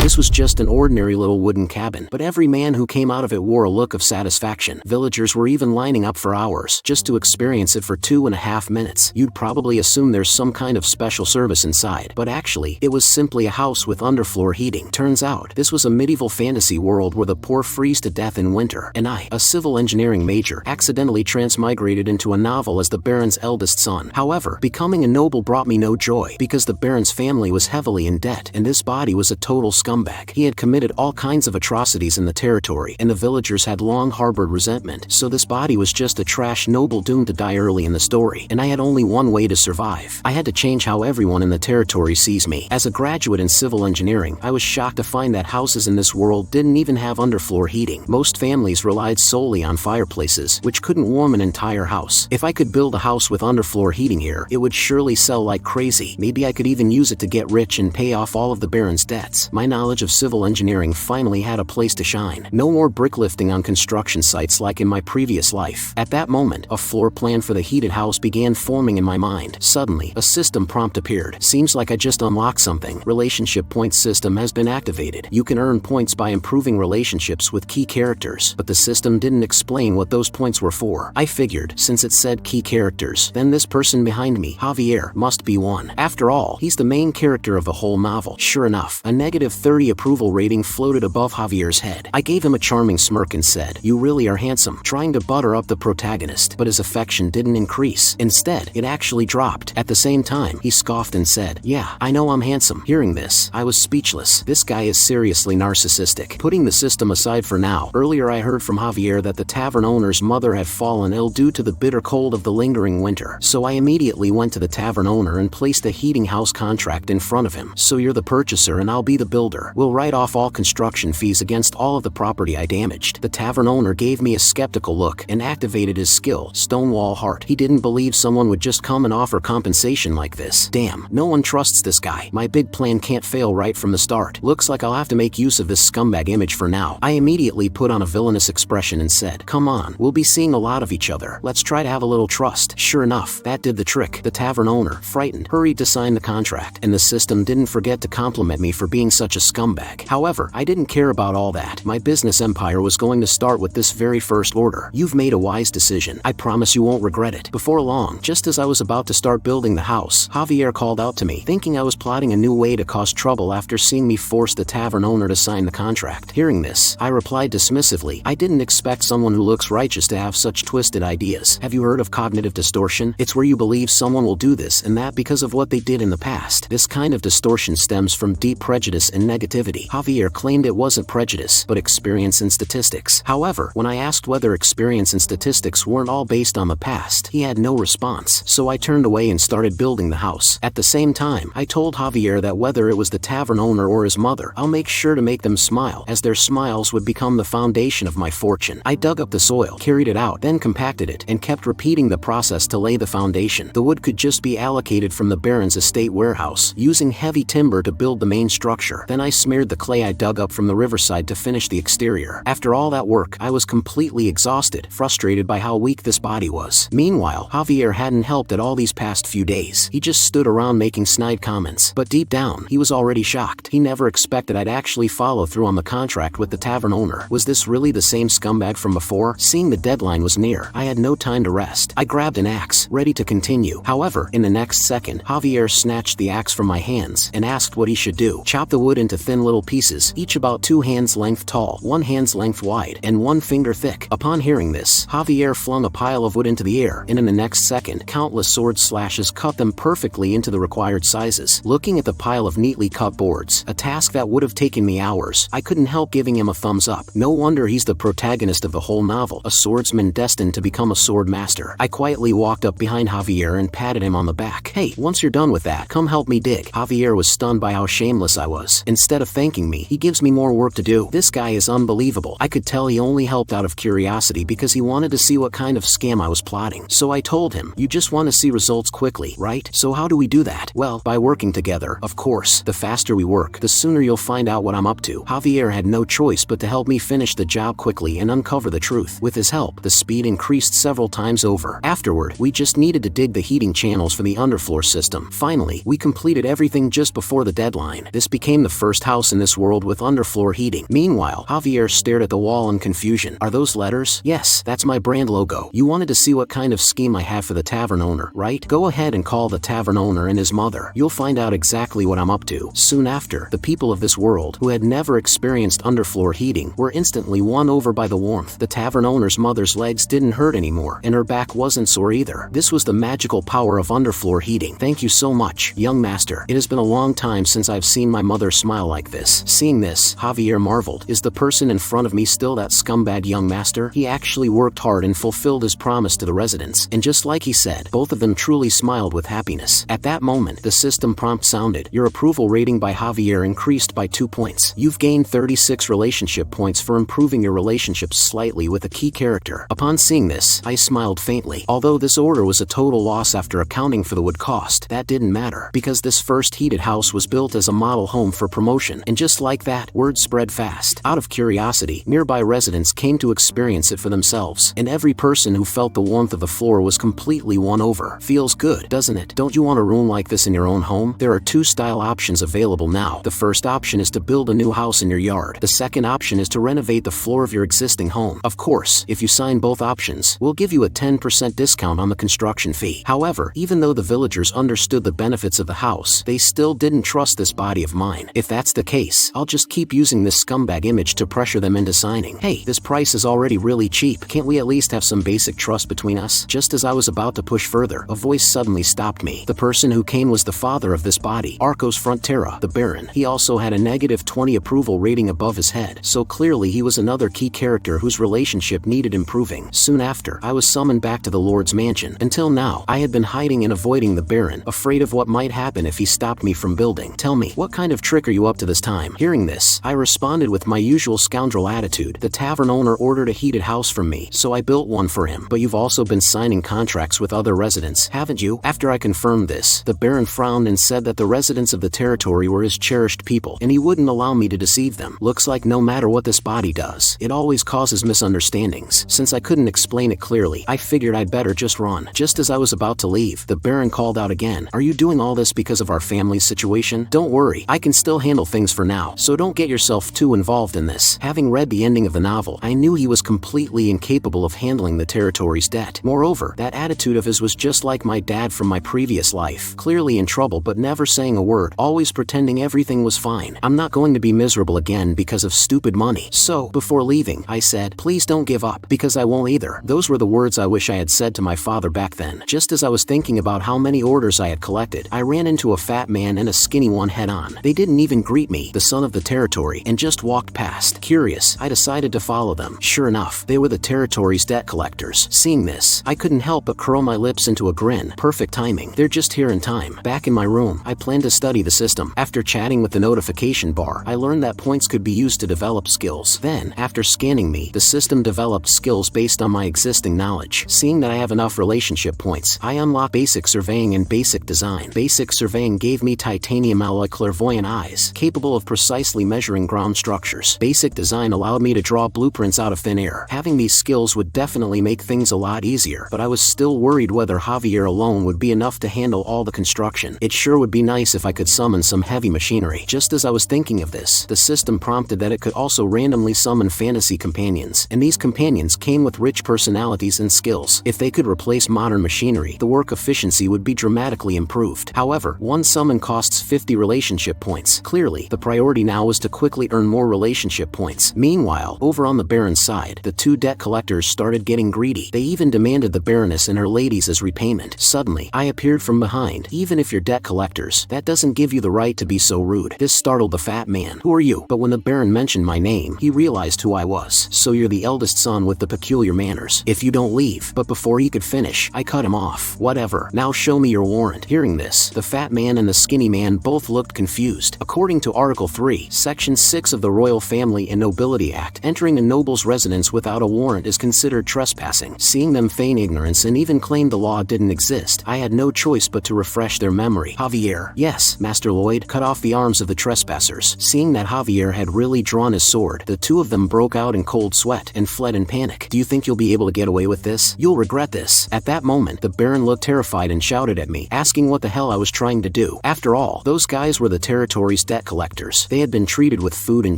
This was just an ordinary little wooden cabin, but every man who came out of it wore a look of satisfaction. Villagers were even lining up for hours just to experience it for 2.5 minutes. You'd probably assume there's some kind of special service inside, but actually, it was simply a house with underfloor heating. Turns out, this was a medieval fantasy world where the poor freeze to death in winter, and I, a civil engineering major, accidentally transmigrated into a novel as the Baron's eldest son. However, becoming a noble brought me no joy, because the Baron's family was heavily in debt, and this body was a total scumbag. He had committed all kinds of atrocities in the territory, and the villagers had long harbored resentment, so this body was just a trash noble doomed to die early in the story, and I had only one way to survive. I had to change how everyone in the territory sees me. As a graduate in civil engineering, I was shocked to find that houses in this world didn't even have underfloor heating. Most families relied solely on fireplaces, which couldn't warm an entire house. If I could build a house with underfloor heating here, it would surely sell like crazy. Maybe I could even use it to get rich and pay off all of the Baron's debts. My knowledge of civil engineering finally had a place to shine. No more bricklifting on construction sites like in my previous life. At that moment, a floor plan for the heated house began forming in my mind. Suddenly, a system prompt appeared. Seems like I just unlocked something. Relationship points system has been activated. You can earn points by improving relationships with key characters, but the system didn't explain what those points were for. I figured, since it said key characters, then this person behind me, Javier, must be one. After all, he's the main character of the whole novel. Sure enough, a -30 approval rating floated above Javier's head. I gave him a charming smirk and said, "You really are handsome," trying to butter up the protagonist, but his affection didn't increase. Instead, it actually dropped. At the same time, he scoffed and said, "Yeah, I know I'm handsome." Hearing this, I was speechless. This guy is seriously narcissistic. Putting the system aside for now, earlier I heard from Javier that the tavern owner's mother had fallen ill due to the bitter cold of the lingering winter. So I immediately went to the tavern owner and placed a heating house contract in front of him. "So you're the purchaser and I'll be the builder. We'll write off all construction fees against all of the property I damaged." The tavern owner gave me a skeptical look and activated his skill, Stonewall Heart. He didn't believe someone would just come and offer compensation like this. Damn, no one trusts this guy. My big plan can't fail right from the start. Looks like I'll have to make use of this scumbag image for now. I immediately put on a villainous expression and said, "Come on, we'll be seeing a lot of each other. Let's try to have a little trust." Sure enough, that did the trick. The tavern owner, frightened, hurried to sign the contract, and the system didn't forget to compliment me for being such a scumbag. However, I didn't care about all that. My business empire was going to start with this very first order. "You've made a wise decision. I promise you won't regret it." Before long, just as I was about to start building the house, Javier called out to me, thinking I was plotting a new way to cause trouble after seeing me force the tavern owner to sign the contract. Hearing this, I replied dismissively, "I didn't expect someone who looks righteous to have such twisted ideas. Have you heard of cognitive distortion? It's where you believe someone will do this and that because of what they did in the past. This kind of distortion stems from deep prejudice and negativity." Javier claimed it wasn't prejudice, but experience and statistics. However, when I asked whether experience and statistics weren't all based on the past, he had no response, so I turned away and started building the house. At the same time, I told Javier that whether it was the tavern owner or his mother, I'll make sure to make them smile, as their smiles would become the foundation of my fortune. I dug up the soil, carried it out, then compacted it, and kept repeating the process to lay the foundation. The wood could just be allocated from the Baron's estate warehouse, using heavy timber to build the main structure. Then I smeared the clay I dug up from the riverside to finish the exterior. After all that work, I was completely exhausted, frustrated by how weak this body was. Meanwhile, Javier hadn't helped at all these past few days. He just stood around making snide comments, but deep down, he was already shocked. He never expected I'd actually follow through on the contract with the tavern owner. Was this really the same scumbag from before? Seeing the deadline was near, I had no time to rest. I grabbed an axe, ready to continue. However, in the next second, Javier snatched the axe from my hands and asked what he should do. Chop the wood into thin little pieces, each about 2 hands length tall, 1 hand's length wide, and 1 finger thick. Upon hearing this, Javier flung a pile of wood into the air, and in the next second, countless sword slashes cut them perfectly into the required sizes. Looking at the pile of neatly cut boards, a task that would have taken me hours, I couldn't help giving him a thumbs up. No wonder he's the protagonist of the whole novel, a swordsman destined to become a sword master. I quietly walked up behind Javier and patted him on the back. "Hey, once you're done with that, come help me dig." Javier was stunned by how shameless I was. Instead of thanking me, he gives me more work to do. This guy is unbelievable. I could tell he only helped out of curiosity because he wanted to see what kind of scam I was plotting. So I told him, "You just want to see results quickly, right? So how do we do that?" "Well, by working together, of course. The faster we work, the sooner you'll find out what I'm up to." Javier had no choice but to help me finish the job quickly and uncover the truth. With his help, the speed increased several times over. Afterward, we just needed to dig the heating channels for the underfloor system. Finally, we completed everything just before the deadline. This became the first first house in this world with underfloor heating. Meanwhile, Javier stared at the wall in confusion. Are those letters? Yes, that's my brand logo. You wanted to see what kind of scheme I have for the tavern owner, right? Go ahead and call the tavern owner and his mother. You'll find out exactly what I'm up to. Soon after, the people of this world, who had never experienced underfloor heating, were instantly won over by the warmth. The tavern owner's mother's legs didn't hurt anymore, and her back wasn't sore either. This was the magical power of underfloor heating. Thank you so much, young master. It has been a long time since I've seen my mother smile like this. Seeing this, Javier marveled. Is the person in front of me still that scumbag young master? He actually worked hard and fulfilled his promise to the residents, and just like he said, both of them truly smiled with happiness. At that moment, the system prompt sounded. Your approval rating by Javier increased by 2 points. You've gained 36 relationship points for improving your relationships slightly with a key character. Upon seeing this, I smiled faintly. Although this order was a total loss after accounting for the wood cost, that didn't matter, because this first heated house was built as a model home for promotion, and just like that, word spread fast. Out of curiosity, nearby residents came to experience it for themselves, and every person who felt the warmth of the floor was completely won over. Feels good, doesn't it? Don't you want a room like this in your own home? There are 2 style options available now. The first option is to build a new house in your yard. The second option is to renovate the floor of your existing home. Of course, if you sign both options, we'll give you a 10% discount on the construction fee. However, even though the villagers understood the benefits of the house, they still didn't trust this body of mine. If that's the case, I'll just keep using this scumbag image to pressure them into signing. Hey, this price is already really cheap. Can't we at least have some basic trust between us? Just as I was about to push further, a voice suddenly stopped me. The person who came was the father of this body, Arcos Frontera, the Baron. He also had a negative 20 approval rating above his head, so clearly he was another key character whose relationship needed improving. Soon after, I was summoned back to the Lord's mansion. Until now, I had been hiding and avoiding the Baron, afraid of what might happen if he stopped me from building. Tell me, what kind of trick are you up to this time? Hearing this, I responded with my usual scoundrel attitude. The tavern owner ordered a heated house from me, so I built one for him. But you've also been signing contracts with other residents, haven't you? After I confirmed this, the Baron frowned and said that the residents of the territory were his cherished people, and he wouldn't allow me to deceive them. Looks like no matter what this body does, it always causes misunderstandings. Since I couldn't explain it clearly, I figured I'd better just run. Just as I was about to leave, the Baron called out again. Are you doing all this because of our family's situation? Don't worry, I can still handle things for now, so don't get yourself too involved in this. Having read the ending of the novel, I knew he was completely incapable of handling the territory's debt. Moreover, that attitude of his was just like my dad from my previous life. Clearly in trouble but never saying a word, always pretending everything was fine. I'm not going to be miserable again because of stupid money. So, before leaving, I said, please don't give up, because I won't either. Those were the words I wish I had said to my father back then. Just as I was thinking about how many orders I had collected, I ran into a fat man and a skinny one head on. They didn't even greet me, the son of the territory, and just walked past. Curious, I decided to follow them. Sure enough, they were the territory's debt collectors. Seeing this, I couldn't help but curl my lips into a grin. Perfect timing. They're just here in time. Back in my room, I planned to study the system. After chatting with the notification bar, I learned that points could be used to develop skills. Then, after scanning me, the system developed skills based on my existing knowledge. Seeing that I have enough relationship points, I unlocked basic surveying and basic design. Basic surveying gave me titanium alloy clairvoyant eyes, capable of precisely measuring ground structures. Basic design allowed me to draw blueprints out of thin air. Having these skills would definitely make things a lot easier, but I was still worried whether Javier alone would be enough to handle all the construction. It sure would be nice if I could summon some heavy machinery. Just as I was thinking of this, the system prompted that it could also randomly summon fantasy companions, and these companions came with rich personalities and skills. If they could replace modern machinery, the work efficiency would be dramatically improved. However, one summon costs 50 relationship points. Clearly, the priority now was to quickly earn more relationship points. Meanwhile, over on the Baron's side, the 2 debt collectors started getting greedy. They even demanded the Baroness and her ladies as repayment. Suddenly, I appeared from behind. Even if you're debt collectors, that doesn't give you the right to be so rude. This startled the fat man. Who are you? But when the Baron mentioned my name, he realized who I was. So you're the eldest son with the peculiar manners. If you don't leave. But before he could finish, I cut him off. Whatever. Now show me your warrant. Hearing this, the fat man and the skinny man both looked confused. According to Article 3, Section 6 of the Royal Family and Nobility Act, entering a noble's residence without a warrant is considered trespassing. Seeing them feign ignorance and even claim the law didn't exist, I had no choice but to refresh their memory. Javier. Yes, Master Lloyd. Cut off the arms of the trespassers. Seeing that Javier had really drawn his sword, the 2 of them broke out in cold sweat and fled in panic. Do you think you'll be able to get away with this? You'll regret this. At that moment, the Baron looked terrified and shouted at me, asking what the hell I was trying to do. After all, those guys were the territory's debt debt collectors. They had been treated with food and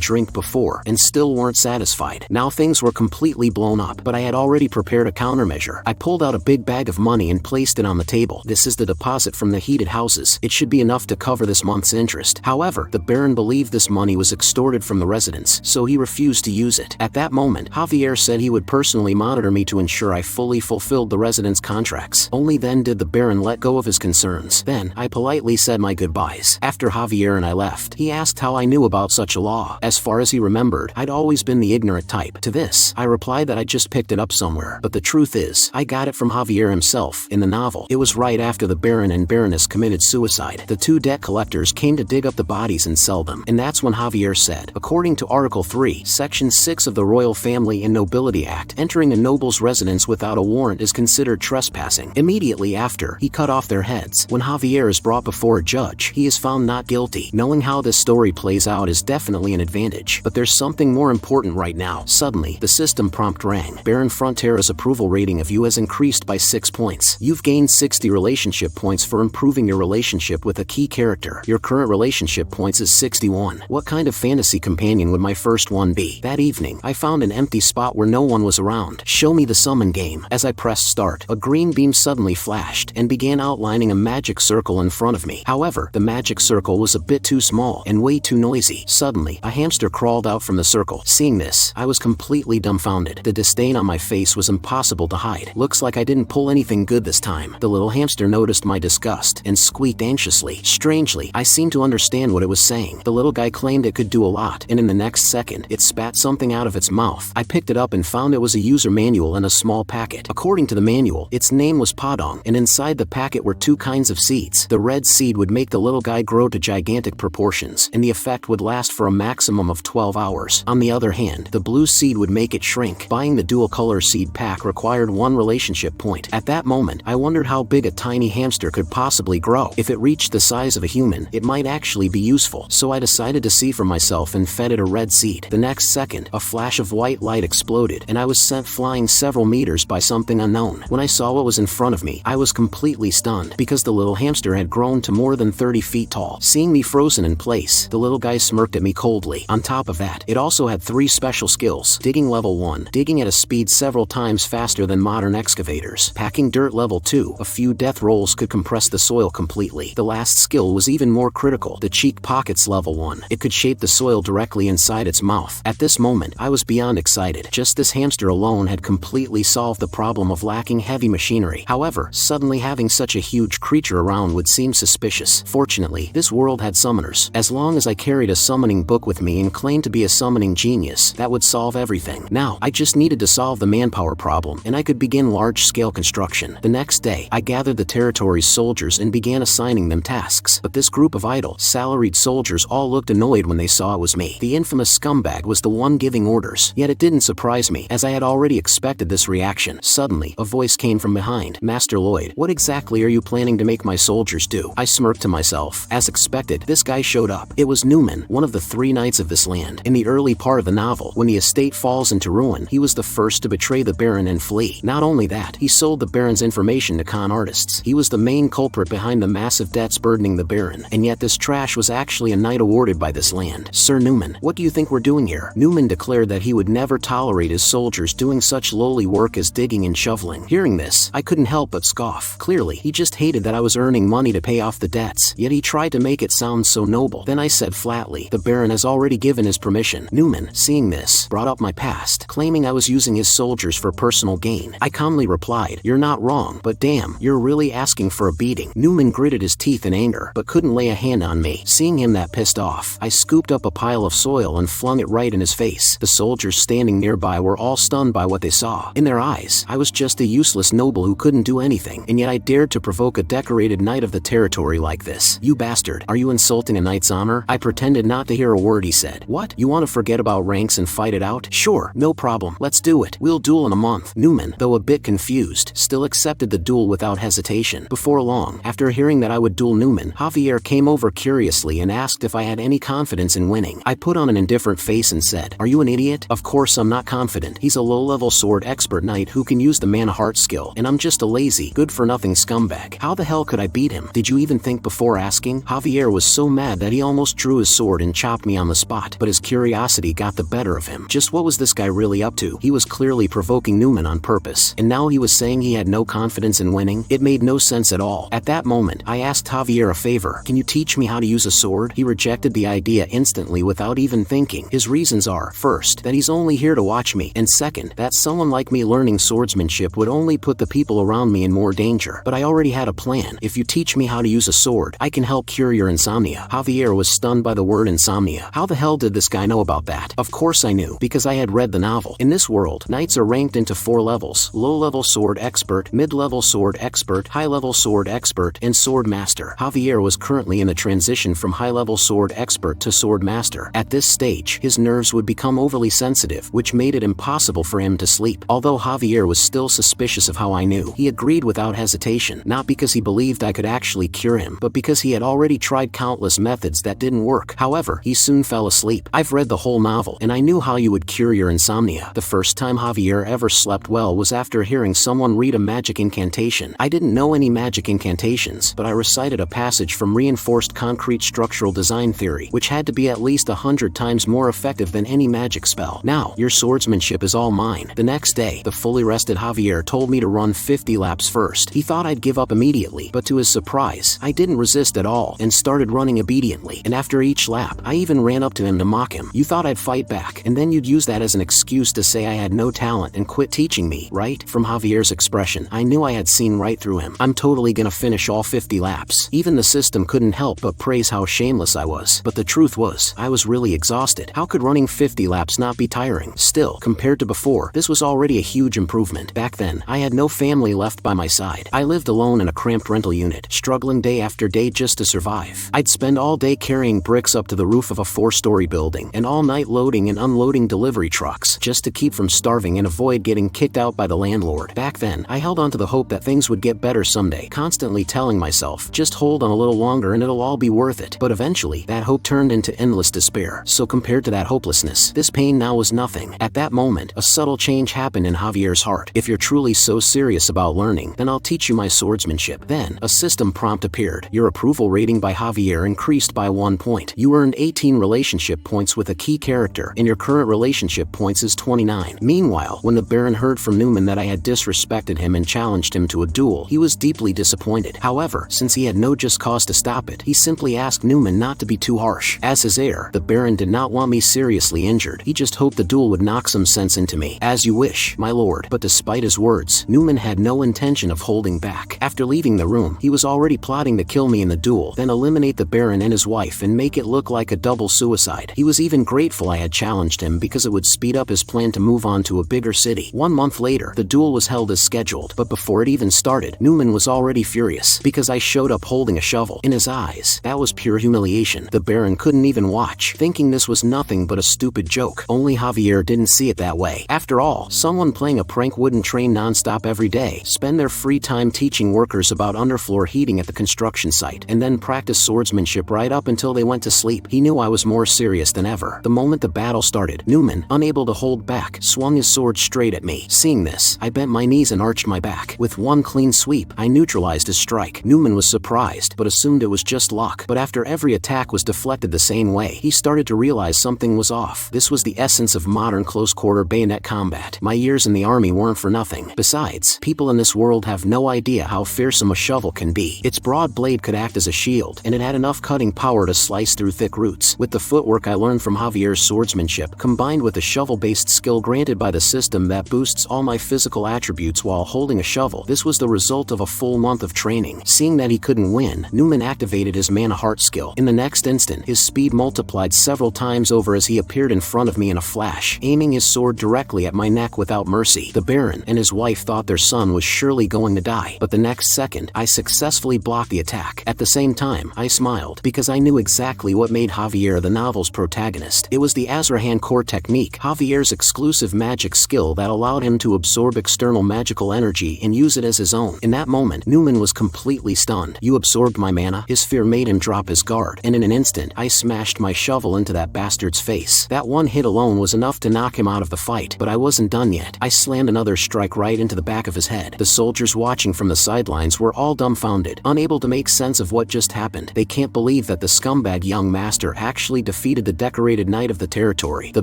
drink before, and still weren't satisfied. Now things were completely blown up, but I had already prepared a countermeasure. I pulled out a big bag of money and placed it on the table. This is the deposit from the heated houses. It should be enough to cover this month's interest. However, the Baron believed this money was extorted from the residents, so he refused to use it. At that moment, Javier said he would personally monitor me to ensure I fully fulfilled the residents' contracts. Only then did the Baron let go of his concerns. Then, I politely said my goodbyes. After Javier and I left, he asked how I knew about such a law. As far as he remembered, I'd always been the ignorant type. To this, I replied that I just picked it up somewhere, but the truth is, I got it from Javier himself. In the novel, it was right after the Baron and Baroness committed suicide. The two debt collectors came to dig up the bodies and sell them, and that's when Javier said, according to Article 3, Section 6 of the Royal Family and Nobility Act, entering a noble's residence without a warrant is considered trespassing. Immediately after, he cut off their heads. When Javier is brought before a judge, he is found not guilty. Knowing how this story plays out is definitely an advantage, but there's something more important right now. Suddenly, the system prompt rang. Baron Frontera's approval rating of you has increased by 6 points. You've gained 60 relationship points for improving your relationship with a key character. Your current relationship points is 61. What kind of fantasy companion would my first one be? That evening, I found an empty spot where no one was around. Show me the summon game. As I pressed start, a green beam suddenly flashed and began outlining a magic circle in front of me. However, the magic circle was a bit too small and way too noisy. Suddenly, a hamster crawled out from the circle. Seeing this, I was completely dumbfounded. The disdain on my face was impossible to hide. Looks like I didn't pull anything good this time. The little hamster noticed my disgust and squeaked anxiously. Strangely, I seemed to understand what it was saying. The little guy claimed it could do a lot, and in the next second, it spat something out of its mouth. I picked it up and found it was a user manual in a small packet. According to the manual, its name was Padong, and inside the packet were two kinds of seeds. The red seed would make the little guy grow to gigantic proportions, and the effect would last for a maximum of 12 hours. On the other hand, the blue seed would make it shrink. Buying the dual color seed pack required 1 relationship point. At that moment, I wondered how big a tiny hamster could possibly grow. If it reached the size of a human, it might actually be useful. So I decided to see for myself and fed it a red seed. The next second, a flash of white light exploded, and I was sent flying several meters by something unknown. When I saw what was in front of me, I was completely stunned, because the little hamster had grown to more than 30 feet tall. Seeing me frozen in place, the little guy smirked at me coldly. On top of that, it also had 3 special skills. Digging level 1, digging at a speed several times faster than modern excavators. Packing dirt level 2, a few death rolls could compress the soil completely. The last skill was even more critical. The cheek pockets level 1, it could shape the soil directly inside its mouth. At this moment, I was beyond excited. Just this hamster alone had completely solved the problem of lacking heavy machinery. However, suddenly having such a huge creature around would seem suspicious. Fortunately, this world had summoners. As long as I carried a summoning book with me and claimed to be a summoning genius, that would solve everything. Now, I just needed to solve the manpower problem, and I could begin large-scale construction. The next day, I gathered the territory's soldiers and began assigning them tasks. But this group of idle, salaried soldiers all looked annoyed when they saw it was me. The infamous scumbag was the one giving orders. Yet it didn't surprise me, as I had already expected this reaction. Suddenly, a voice came from behind. Master Lloyd, what exactly are you planning to make my soldiers do? I smirked to myself. As expected, this guy showed up. It was Newman, one of the 3 knights of this land. In the early part of the novel, when the estate falls into ruin, he was the first to betray the Baron and flee. Not only that, he sold the Baron's information to con artists. He was the main culprit behind the massive debts burdening the Baron, and yet this trash was actually a knight awarded by this land. Sir Newman, what do you think we're doing here? Newman declared that he would never tolerate his soldiers doing such lowly work as digging and shoveling. Hearing this, I couldn't help but scoff. Clearly, he just hated that I was earning money to pay off the debts, yet he tried to make it sound so noble. Then I said flatly, the Baron has already given his permission. Newman, seeing this, brought up my past, claiming I was using his soldiers for personal gain. I calmly replied, you're not wrong, but damn, you're really asking for a beating. Newman gritted his teeth in anger, but couldn't lay a hand on me. Seeing him that pissed off, I scooped up a pile of soil and flung it right in his face. The soldiers standing nearby were all stunned by what they saw. In their eyes, I was just a useless noble who couldn't do anything, and yet I dared to provoke a decorated knight of the territory like this. You bastard, are you insulting a knight's honor? I pretended not to hear a word he said. What? You want to forget about ranks and fight it out? Sure, no problem. Let's do it. We'll duel in a month. Newman, though a bit confused, still accepted the duel without hesitation. Before long, after hearing that I would duel Newman, Javier came over curiously and asked if I had any confidence in winning. I put on an indifferent face and said, are you an idiot? Of course I'm not confident. He's a low-level sword expert knight who can use the mana heart skill, and I'm just a lazy, good-for-nothing scumbag. How the hell could I beat him? Did you even think before asking? Javier was so mad that he he almost drew his sword and chopped me on the spot, but his curiosity got the better of him. Just what was this guy really up to? He was clearly provoking Newman on purpose, and now he was saying he had no confidence in winning? It made no sense at all. At that moment, I asked Javier a favor. Can you teach me how to use a sword? He rejected the idea instantly without even thinking. His reasons are, first, that he's only here to watch me, and second, that someone like me learning swordsmanship would only put the people around me in more danger. But I already had a plan. If you teach me how to use a sword, I can help cure your insomnia. Javier was stunned by the word insomnia. How the hell did this guy know about that? Of course I knew, because I had read the novel. In this world, knights are ranked into 4 levels: low-level sword expert, mid-level sword expert, high-level sword expert, and sword master. Javier was currently in the transition from high-level sword expert to sword master. At this stage, his nerves would become overly sensitive, which made it impossible for him to sleep. Although Javier was still suspicious of how I knew, he agreed without hesitation, not because he believed I could actually cure him, but because he had already tried countless methods that didn't work. However, he soon fell asleep. I've read the whole novel, and I knew how you would cure your insomnia. The first time Javier ever slept well was after hearing someone read a magic incantation. I didn't know any magic incantations, but I recited a passage from Reinforced Concrete Structural Design Theory, which had to be at least 100 times more effective than any magic spell. Now, your swordsmanship is all mine. The next day, the fully rested Javier told me to run 50 laps first. He thought I'd give up immediately, but to his surprise, I didn't resist at all and started running obediently. And after each lap, I even ran up to him to mock him. You thought I'd fight back, and then you'd use that as an excuse to say I had no talent and quit teaching me, right? From Javier's expression, I knew I had seen right through him. I'm totally gonna finish all 50 laps. Even the system couldn't help but praise how shameless I was. But the truth was, I was really exhausted. How could running 50 laps not be tiring? Still, compared to before, this was already a huge improvement. Back then, I had no family left by my side. I lived alone in a cramped rental unit, struggling day after day just to survive. I'd spend all day carrying bricks up to the roof of a 4-story building, and all night loading and unloading delivery trucks, just to keep from starving and avoid getting kicked out by the landlord. Back then, I held on to the hope that things would get better someday, constantly telling myself, just hold on a little longer and it'll all be worth it. But eventually, that hope turned into endless despair. So compared to that hopelessness, this pain now was nothing. At that moment, a subtle change happened in Javier's heart. If you're truly so serious about learning, then I'll teach you my swordsmanship. Then, a system prompt appeared. Your approval rating by Javier increased by 1 point. You earned 18 relationship points with a key character, and your current relationship points is 29. Meanwhile, when the Baron heard from Newman that I had disrespected him and challenged him to a duel, he was deeply disappointed. However, since he had no just cause to stop it, he simply asked Newman not to be too harsh. As his heir, the Baron did not want me seriously injured. He just hoped the duel would knock some sense into me. As you wish, my lord. But despite his words, Newman had no intention of holding back. After leaving the room, he was already plotting to kill me in the duel, then eliminate the Baron and his wife and make it look like a double suicide. He was even grateful I had challenged him because it would speed up his plan to move on to a bigger city. 1 month later, the duel was held as scheduled, but before it even started, Newman was already furious because I showed up holding a shovel. In his eyes, that was pure humiliation. The Baron couldn't even watch, thinking this was nothing but a stupid joke. Only Javier didn't see it that way. After all, someone playing a prank wouldn't train non-stop every day, spend their free time teaching workers about underfloor heating at the construction site, and then practice swordsmanship right up until they went to sleep. He knew I was more serious than ever. The moment the battle started, Newman, unable to hold back, swung his sword straight at me. Seeing this, I bent my knees and arched my back. With one clean sweep, I neutralized his strike. Newman was surprised, but assumed it was just luck. But after every attack was deflected the same way, he started to realize something was off. This was the essence of modern close-quarter bayonet combat. My years in the army weren't for nothing. Besides, people in this world have no idea how fearsome a shovel can be. Its broad blade could act as a shield, and it had enough cutting power to slice through thick roots. With the footwork I learned from Javier's swordsmanship, combined with the shovel-based skill granted by the system that boosts all my physical attributes while holding a shovel, this was the result of a full month of training. Seeing that he couldn't win, Newman activated his mana heart skill. In the next instant, his speed multiplied several times over as he appeared in front of me in a flash, aiming his sword directly at my neck without mercy. The Baron and his wife thought their son was surely going to die, but the next second, I successfully blocked the attack. At the same time, I smiled, because I knew exactly what made Javier the novel's protagonist. It was the Azrahan core technique, Javier's exclusive magic skill that allowed him to absorb external magical energy and use it as his own. In that moment, Newman was completely stunned. You absorbed my mana? His fear made him drop his guard, and in an instant, I smashed my shovel into that bastard's face. That one hit alone was enough to knock him out of the fight, but I wasn't done yet. I slammed another strike right into the back of his head. The soldiers watching from the sidelines were all dumbfounded, unable to make sense of what just happened. They can't believe that the scumbag young master actually defeated the decorated knight of the territory. The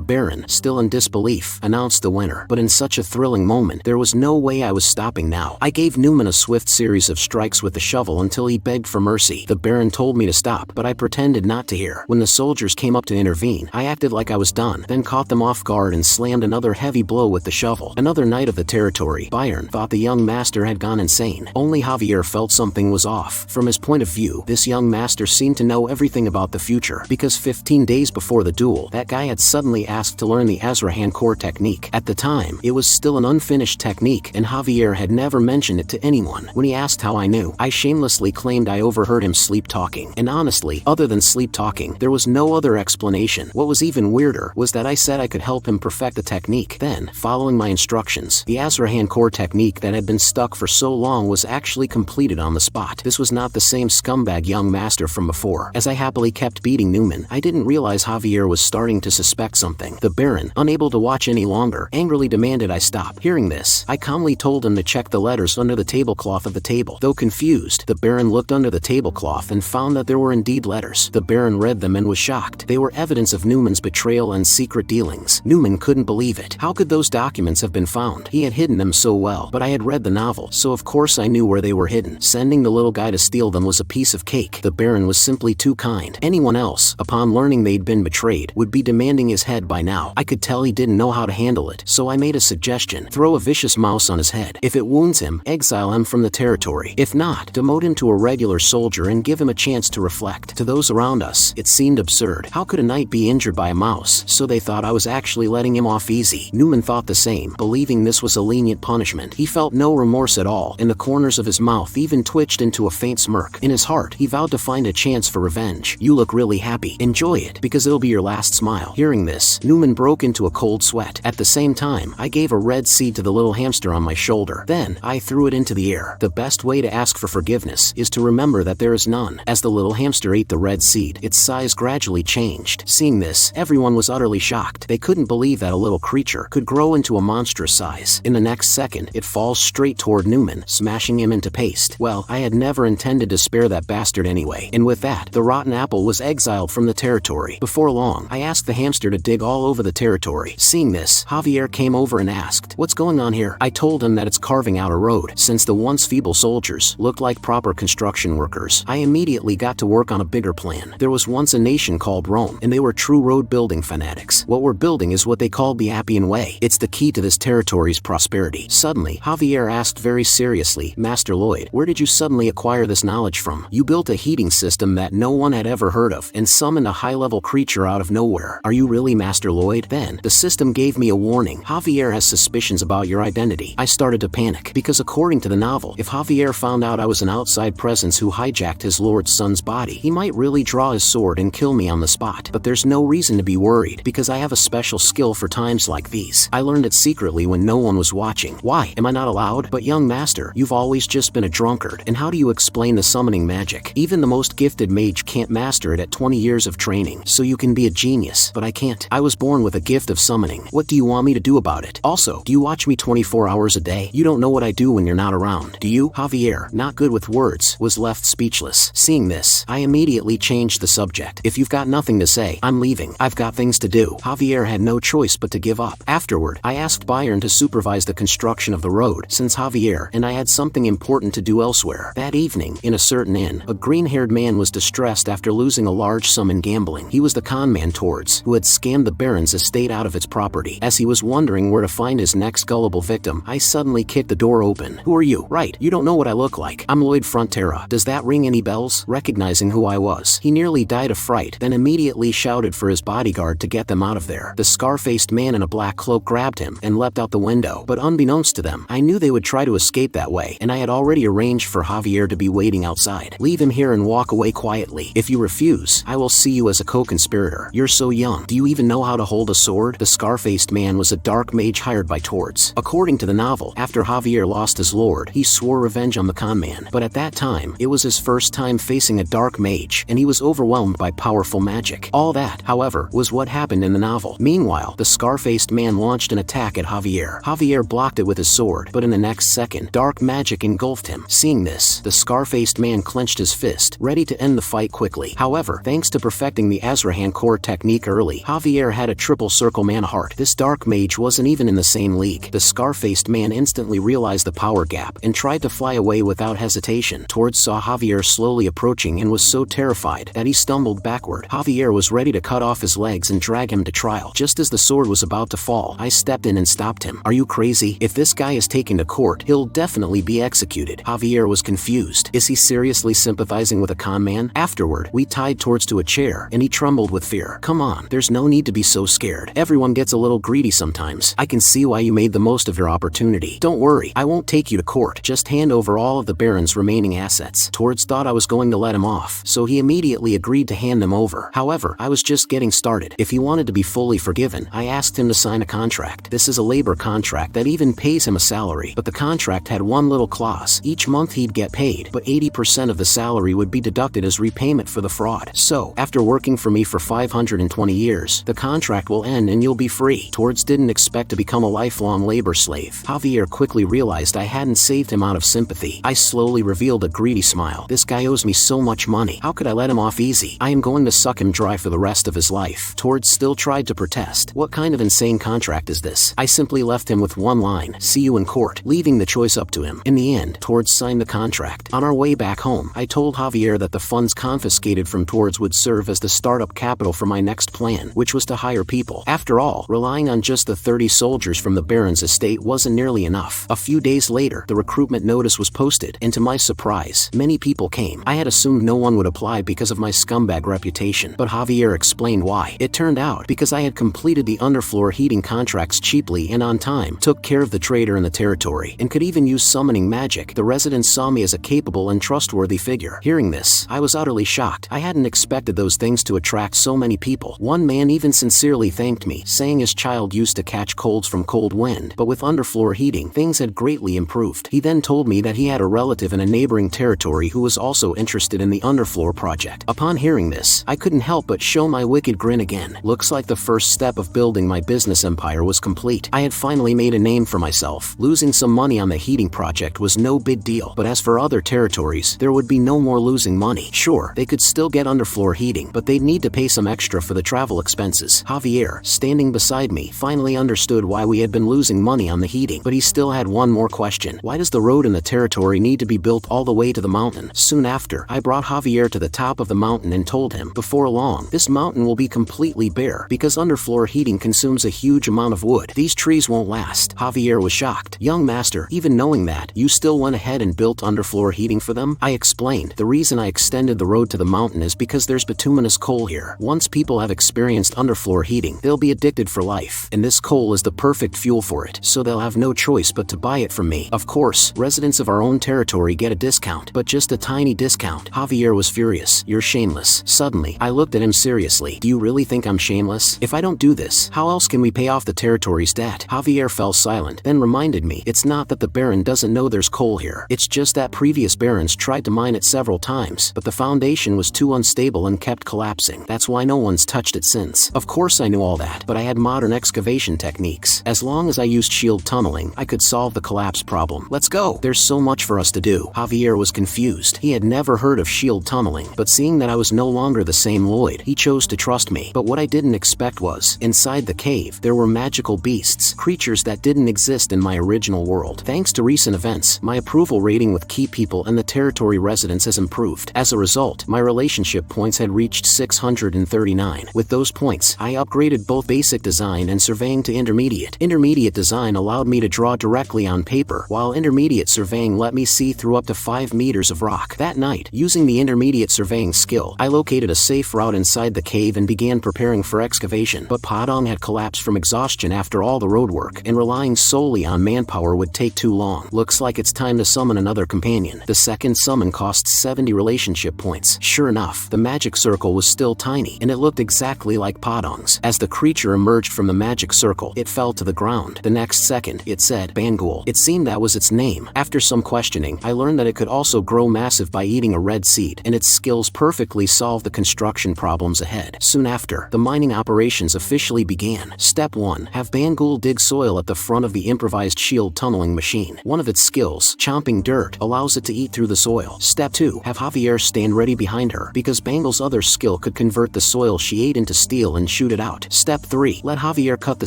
Baron, still in disbelief, announced the winner. But in such a thrilling moment, there was no way I was stopping now. I gave Newman a swift series of strikes with the shovel until he begged for mercy. The Baron told me to stop, but I pretended not to hear. When the soldiers came up to intervene, I acted like I was done, then caught them off guard and slammed another heavy blow with the shovel. Another knight of the territory, Byron, thought the young master had gone insane. Only Javier felt something was off. From his point of view, this young master seemed to know everything about the future, because 15 days before the duel, that guy had suddenly asked to learn the Azrahan core technique. At the time, it was still an unfinished technique, and Javier had never mentioned it to anyone. When he asked how I knew, I shamelessly claimed I overheard him sleep talking. And honestly, other than sleep talking, there was no other explanation. What was even weirder was that I said I could help him perfect the technique. Then, following my instructions, the Azrahan core technique that had been stuck for so long was actually completed on the spot. This was not the same scumbag young master from before. As I happily kept beating Newman, I didn't realize Javier was starting to suspect something. The Baron, unable to watch any longer, angrily demanded I stop. Hearing this, I calmly told him to check the letters under the tablecloth of the table. Though confused, the Baron looked under the tablecloth and found that there were indeed letters. The Baron read them and was shocked. They were evidence of Newman's betrayal and secret dealings. Newman couldn't believe it. How could those documents have been found? He had hidden them so well, but I had read the novel, so of course I knew where they were hidden. Sending the little guy to steal them was a piece of cake. The Baron was simply too kind. Anyone else, upon learning they'd been betrayed, would be demanding his head by now. I could tell he didn't know how to handle it, so I made a suggestion. Throw a vicious mouse on his head. If it wounds him, exile him from the territory. If not, demote him to a regular soldier and give him a chance to reflect. To those around us, it seemed absurd. How could a knight be injured by a mouse? So they thought I was actually letting him off easy. Newman thought the same, believing this was a lenient punishment. He felt no remorse at all, and the corners of his mouth even twitched into a faint smirk. In his heart, he vowed to find a chance for revenge. You look really happy. Enjoy it, because it'll be your last smile. Hearing this, Newman broke into a cold sweat. At the same time, I gave a red seed to the little hamster on my shoulder. Then, I threw it into the air. The best way to ask for forgiveness is to remember that there is none. As the little hamster ate the red seed, its size gradually changed. Seeing this, everyone was utterly shocked. They couldn't believe that a little creature could grow into a monstrous size. In the next second, it falls straight toward Newman, smashing him into paste. Well, I had never intended to spare that bastard anyway. And with that, the rotten apple was exiled from the territory. Before long, I asked the hamster to dig all over the territory. Seeing this, Javier came over and asked, "What's going on here?" I told him that it's carving out a road. Since the once feeble soldiers looked like proper construction workers, I immediately got to work on a bigger plan. There was once a nation called Rome, and they were true road building fanatics. What we're building is what they called the Appian Way. It's the key to this territory's prosperity. Suddenly, Javier asked very seriously, "Master Lloyd, where did you suddenly acquire this knowledge from? You built a heating system that no one had ever heard of, and summoned a high-level creature out of nowhere. Are you really Master Lloyd?" Then, the system gave me a warning. Javier has suspicions about your identity. I started to panic, because according to the novel, if Javier found out I was an outside presence who hijacked his lord's son's body, he might really draw his sword and kill me on the spot. But there's no reason to be worried, because I have a special skill for times like these. I learned it secretly when no one was watching. Why? Am I not allowed? But young master, you've always just been a drunkard, and how do you explain the summoning magic? Even the most gifted mage can't master it at 20 years of training, so you can be a genius, but I can't. I was born with a gift of summoning. What do you want me to do about it? Also, do you watch me 24 hours a day? You don't know what I do when you're not around, do you? Javier, not good with words, was left speechless. Seeing this, I immediately changed the subject. If you've got nothing to say, I'm leaving. I've got things to do. Javier had no choice but to give up. Afterward, I asked Byron to supervise the construction of the road, since Javier and I had something important to do elsewhere. That evening, in a certain inn, a green-haired man was distressed after losing a large sum in gambling. He was the con man Tords, who had scammed the Baron's estate out of its property. As he was wondering where to find his next gullible victim, I suddenly kicked the door open. "Who are you?" "Right, you don't know what I look like. I'm Lloyd Frontera. Does that ring any bells?" Recognizing who I was, he nearly died of fright, then immediately shouted for his bodyguard to get them out of there. The scar-faced man in a black cloak grabbed him and leapt out the window, but unbeknownst to them, I knew they would try to escape that way, and I had already arranged for Javier to be waiting outside. "Leave him here and walk away quietly. If you refuse, I will see you as a co-conspirator. You're so young. Do you even know how to hold a sword?" The scar-faced man was a dark mage hired by Tords. According to the novel, after Javier lost his lord, he swore revenge on the con man. But at that time, it was his first time facing a dark mage, and he was overwhelmed by powerful magic. All that, however, was what happened in the novel. Meanwhile, the scar-faced man launched an attack at Javier. Javier blocked it with his sword, but in the next second, dark magic engulfed him. Seeing this, the scar-faced man clenched his fist, ready to end the fight fight quickly. However, thanks to perfecting the Azrahan core technique early, Javier had a triple circle mana heart. This dark mage wasn't even in the same league. The scar-faced man instantly realized the power gap and tried to fly away without hesitation. Tords saw Javier slowly approaching and was so terrified that he stumbled backward. Javier was ready to cut off his legs and drag him to trial. Just as the sword was about to fall, I stepped in and stopped him. "Are you crazy? If this guy is taken to court, he'll definitely be executed." Javier was confused. Is he seriously sympathizing with a con man? Afterward, we tied Tords to a chair and he trembled with fear. "Come on, there's no need to be so scared. Everyone gets a little greedy sometimes. I can see why you made the most of your opportunity. Don't worry, I won't take you to court. Just hand over all of the Baron's remaining assets." Tords thought I was going to let him off, so he immediately agreed to hand them over. However, I was just getting started. If he wanted to be fully forgiven, I asked him to sign a contract. This is a labor contract that even pays him a salary, but the contract had one little clause. Each month he'd get paid, but 80% of the salary would be deducted as repayment for the fraud. So, after working for me for 520 years, the contract will end and you'll be free. Tords didn't expect to become a lifelong labor slave. Javier quickly realized I hadn't saved him out of sympathy. I slowly revealed a greedy smile. This guy owes me so much money. How could I let him off easy? I am going to suck him dry for the rest of his life. Tords still tried to protest. What kind of insane contract is this? I simply left him with one line: "See you in court," leaving the choice up to him. In the end, Tords signed the contract. On our way back home, I told Javier that the funds confiscated from Tords would serve as the startup capital for my next plan, which was to hire people. After all, relying on just the 30 soldiers from the Baron's estate wasn't nearly enough. A few days later, the recruitment notice was posted, and to my surprise, many people came. I had assumed no one would apply because of my scumbag reputation, but Javier explained why. It turned out because I had completed the underfloor heating contracts cheaply and on time, took care of the trader in the territory, and could even use summoning magic. The residents saw me as a capable and trustworthy figure. Hearing this, I was utterly shocked. I hadn't expected those things to attract so many people. One man even sincerely thanked me, saying his child used to catch colds from cold wind, but with underfloor heating, things had greatly improved. He then told me that he had a relative in a neighboring territory who was also interested in the underfloor project. Upon hearing this, I couldn't help but show my wicked grin again. Looks like the first step of building my business empire was complete. I had finally made a name for myself. Losing some money on the heating project was no big deal, but as for other territories, there would be no more losing money. Sure, they could still get underfloor heating, but they'd need to pay some extra for the travel expenses. Javier, standing beside me, finally understood why we had been losing money on the heating, but he still had one more question. Why does the road in the territory need to be built all the way to the mountain? Soon after, I brought Javier to the top of the mountain and told him, before long, this mountain will be completely bare because underfloor heating consumes a huge amount of wood. These trees won't last. Javier was shocked. "Young master, even knowing that, you still went ahead and built underfloor heating for them?" I explained. The reason I extended the road to the mountain is because there's bituminous coal here. Once people have experienced underfloor heating, they'll be addicted for life, and this coal is the perfect fuel for it, so they'll have no choice but to buy it from me. Of course, residents of our own territory get a discount, but just a tiny discount. Javier was furious. "You're shameless." Suddenly, I looked at him seriously. "Do you really think I'm shameless? If I don't do this, how else can we pay off the territory's debt?" Javier fell silent, then reminded me, "It's not that the Baron doesn't know there's coal here. It's just that previous Barons tried to mine it several times, but the foundation was too unstable and kept collapsing. That's why no one's touched it since." Of course I knew all that, but I had modern excavation techniques. As long as I used shield tunneling, I could solve the collapse problem. "Let's go. There's so much for us to do." Javier was confused. He had never heard of shield tunneling, but seeing that I was no longer the same Lloyd, he chose to trust me. But what I didn't expect was, inside the cave, there were magical beasts, creatures that didn't exist in my original world. Thanks to recent events, my approval rating with key people and the territory residents has improved. As a result, my relationship points had reached 639. With those points, I upgraded both basic design and surveying to intermediate. Intermediate design allowed me to draw directly on paper, while intermediate surveying let me see through up to 5 meters of rock. That night, using the intermediate surveying skill, I located a safe route inside the cave and began preparing for excavation. But Padang had collapsed from exhaustion after all the roadwork, and relying solely on manpower would take too long. Looks like it's time to summon another companion. The second summon costs 70 relationship points. Sure enough, the magic circle was still tiny, and it looked exactly like Padang's. As the creature emerged from the magic circle, it fell to the ground. The next second, it said, "Bangul." It seemed that was its name. After some questioning, I learned that it could also grow massive by eating a red seed, and its skills perfectly solved the construction problems ahead. Soon after, the mining operations officially began. Step 1. Have Bangul dig soil at the front of the improvised shield tunneling machine. One of its skills, chomping dirt, allows it to eat through the soil. Step 2. Have Javier stand ready behind her, because Bangle's other skill could convert the soil she ate into steel and shoot it out. Step 3. Let Javier cut the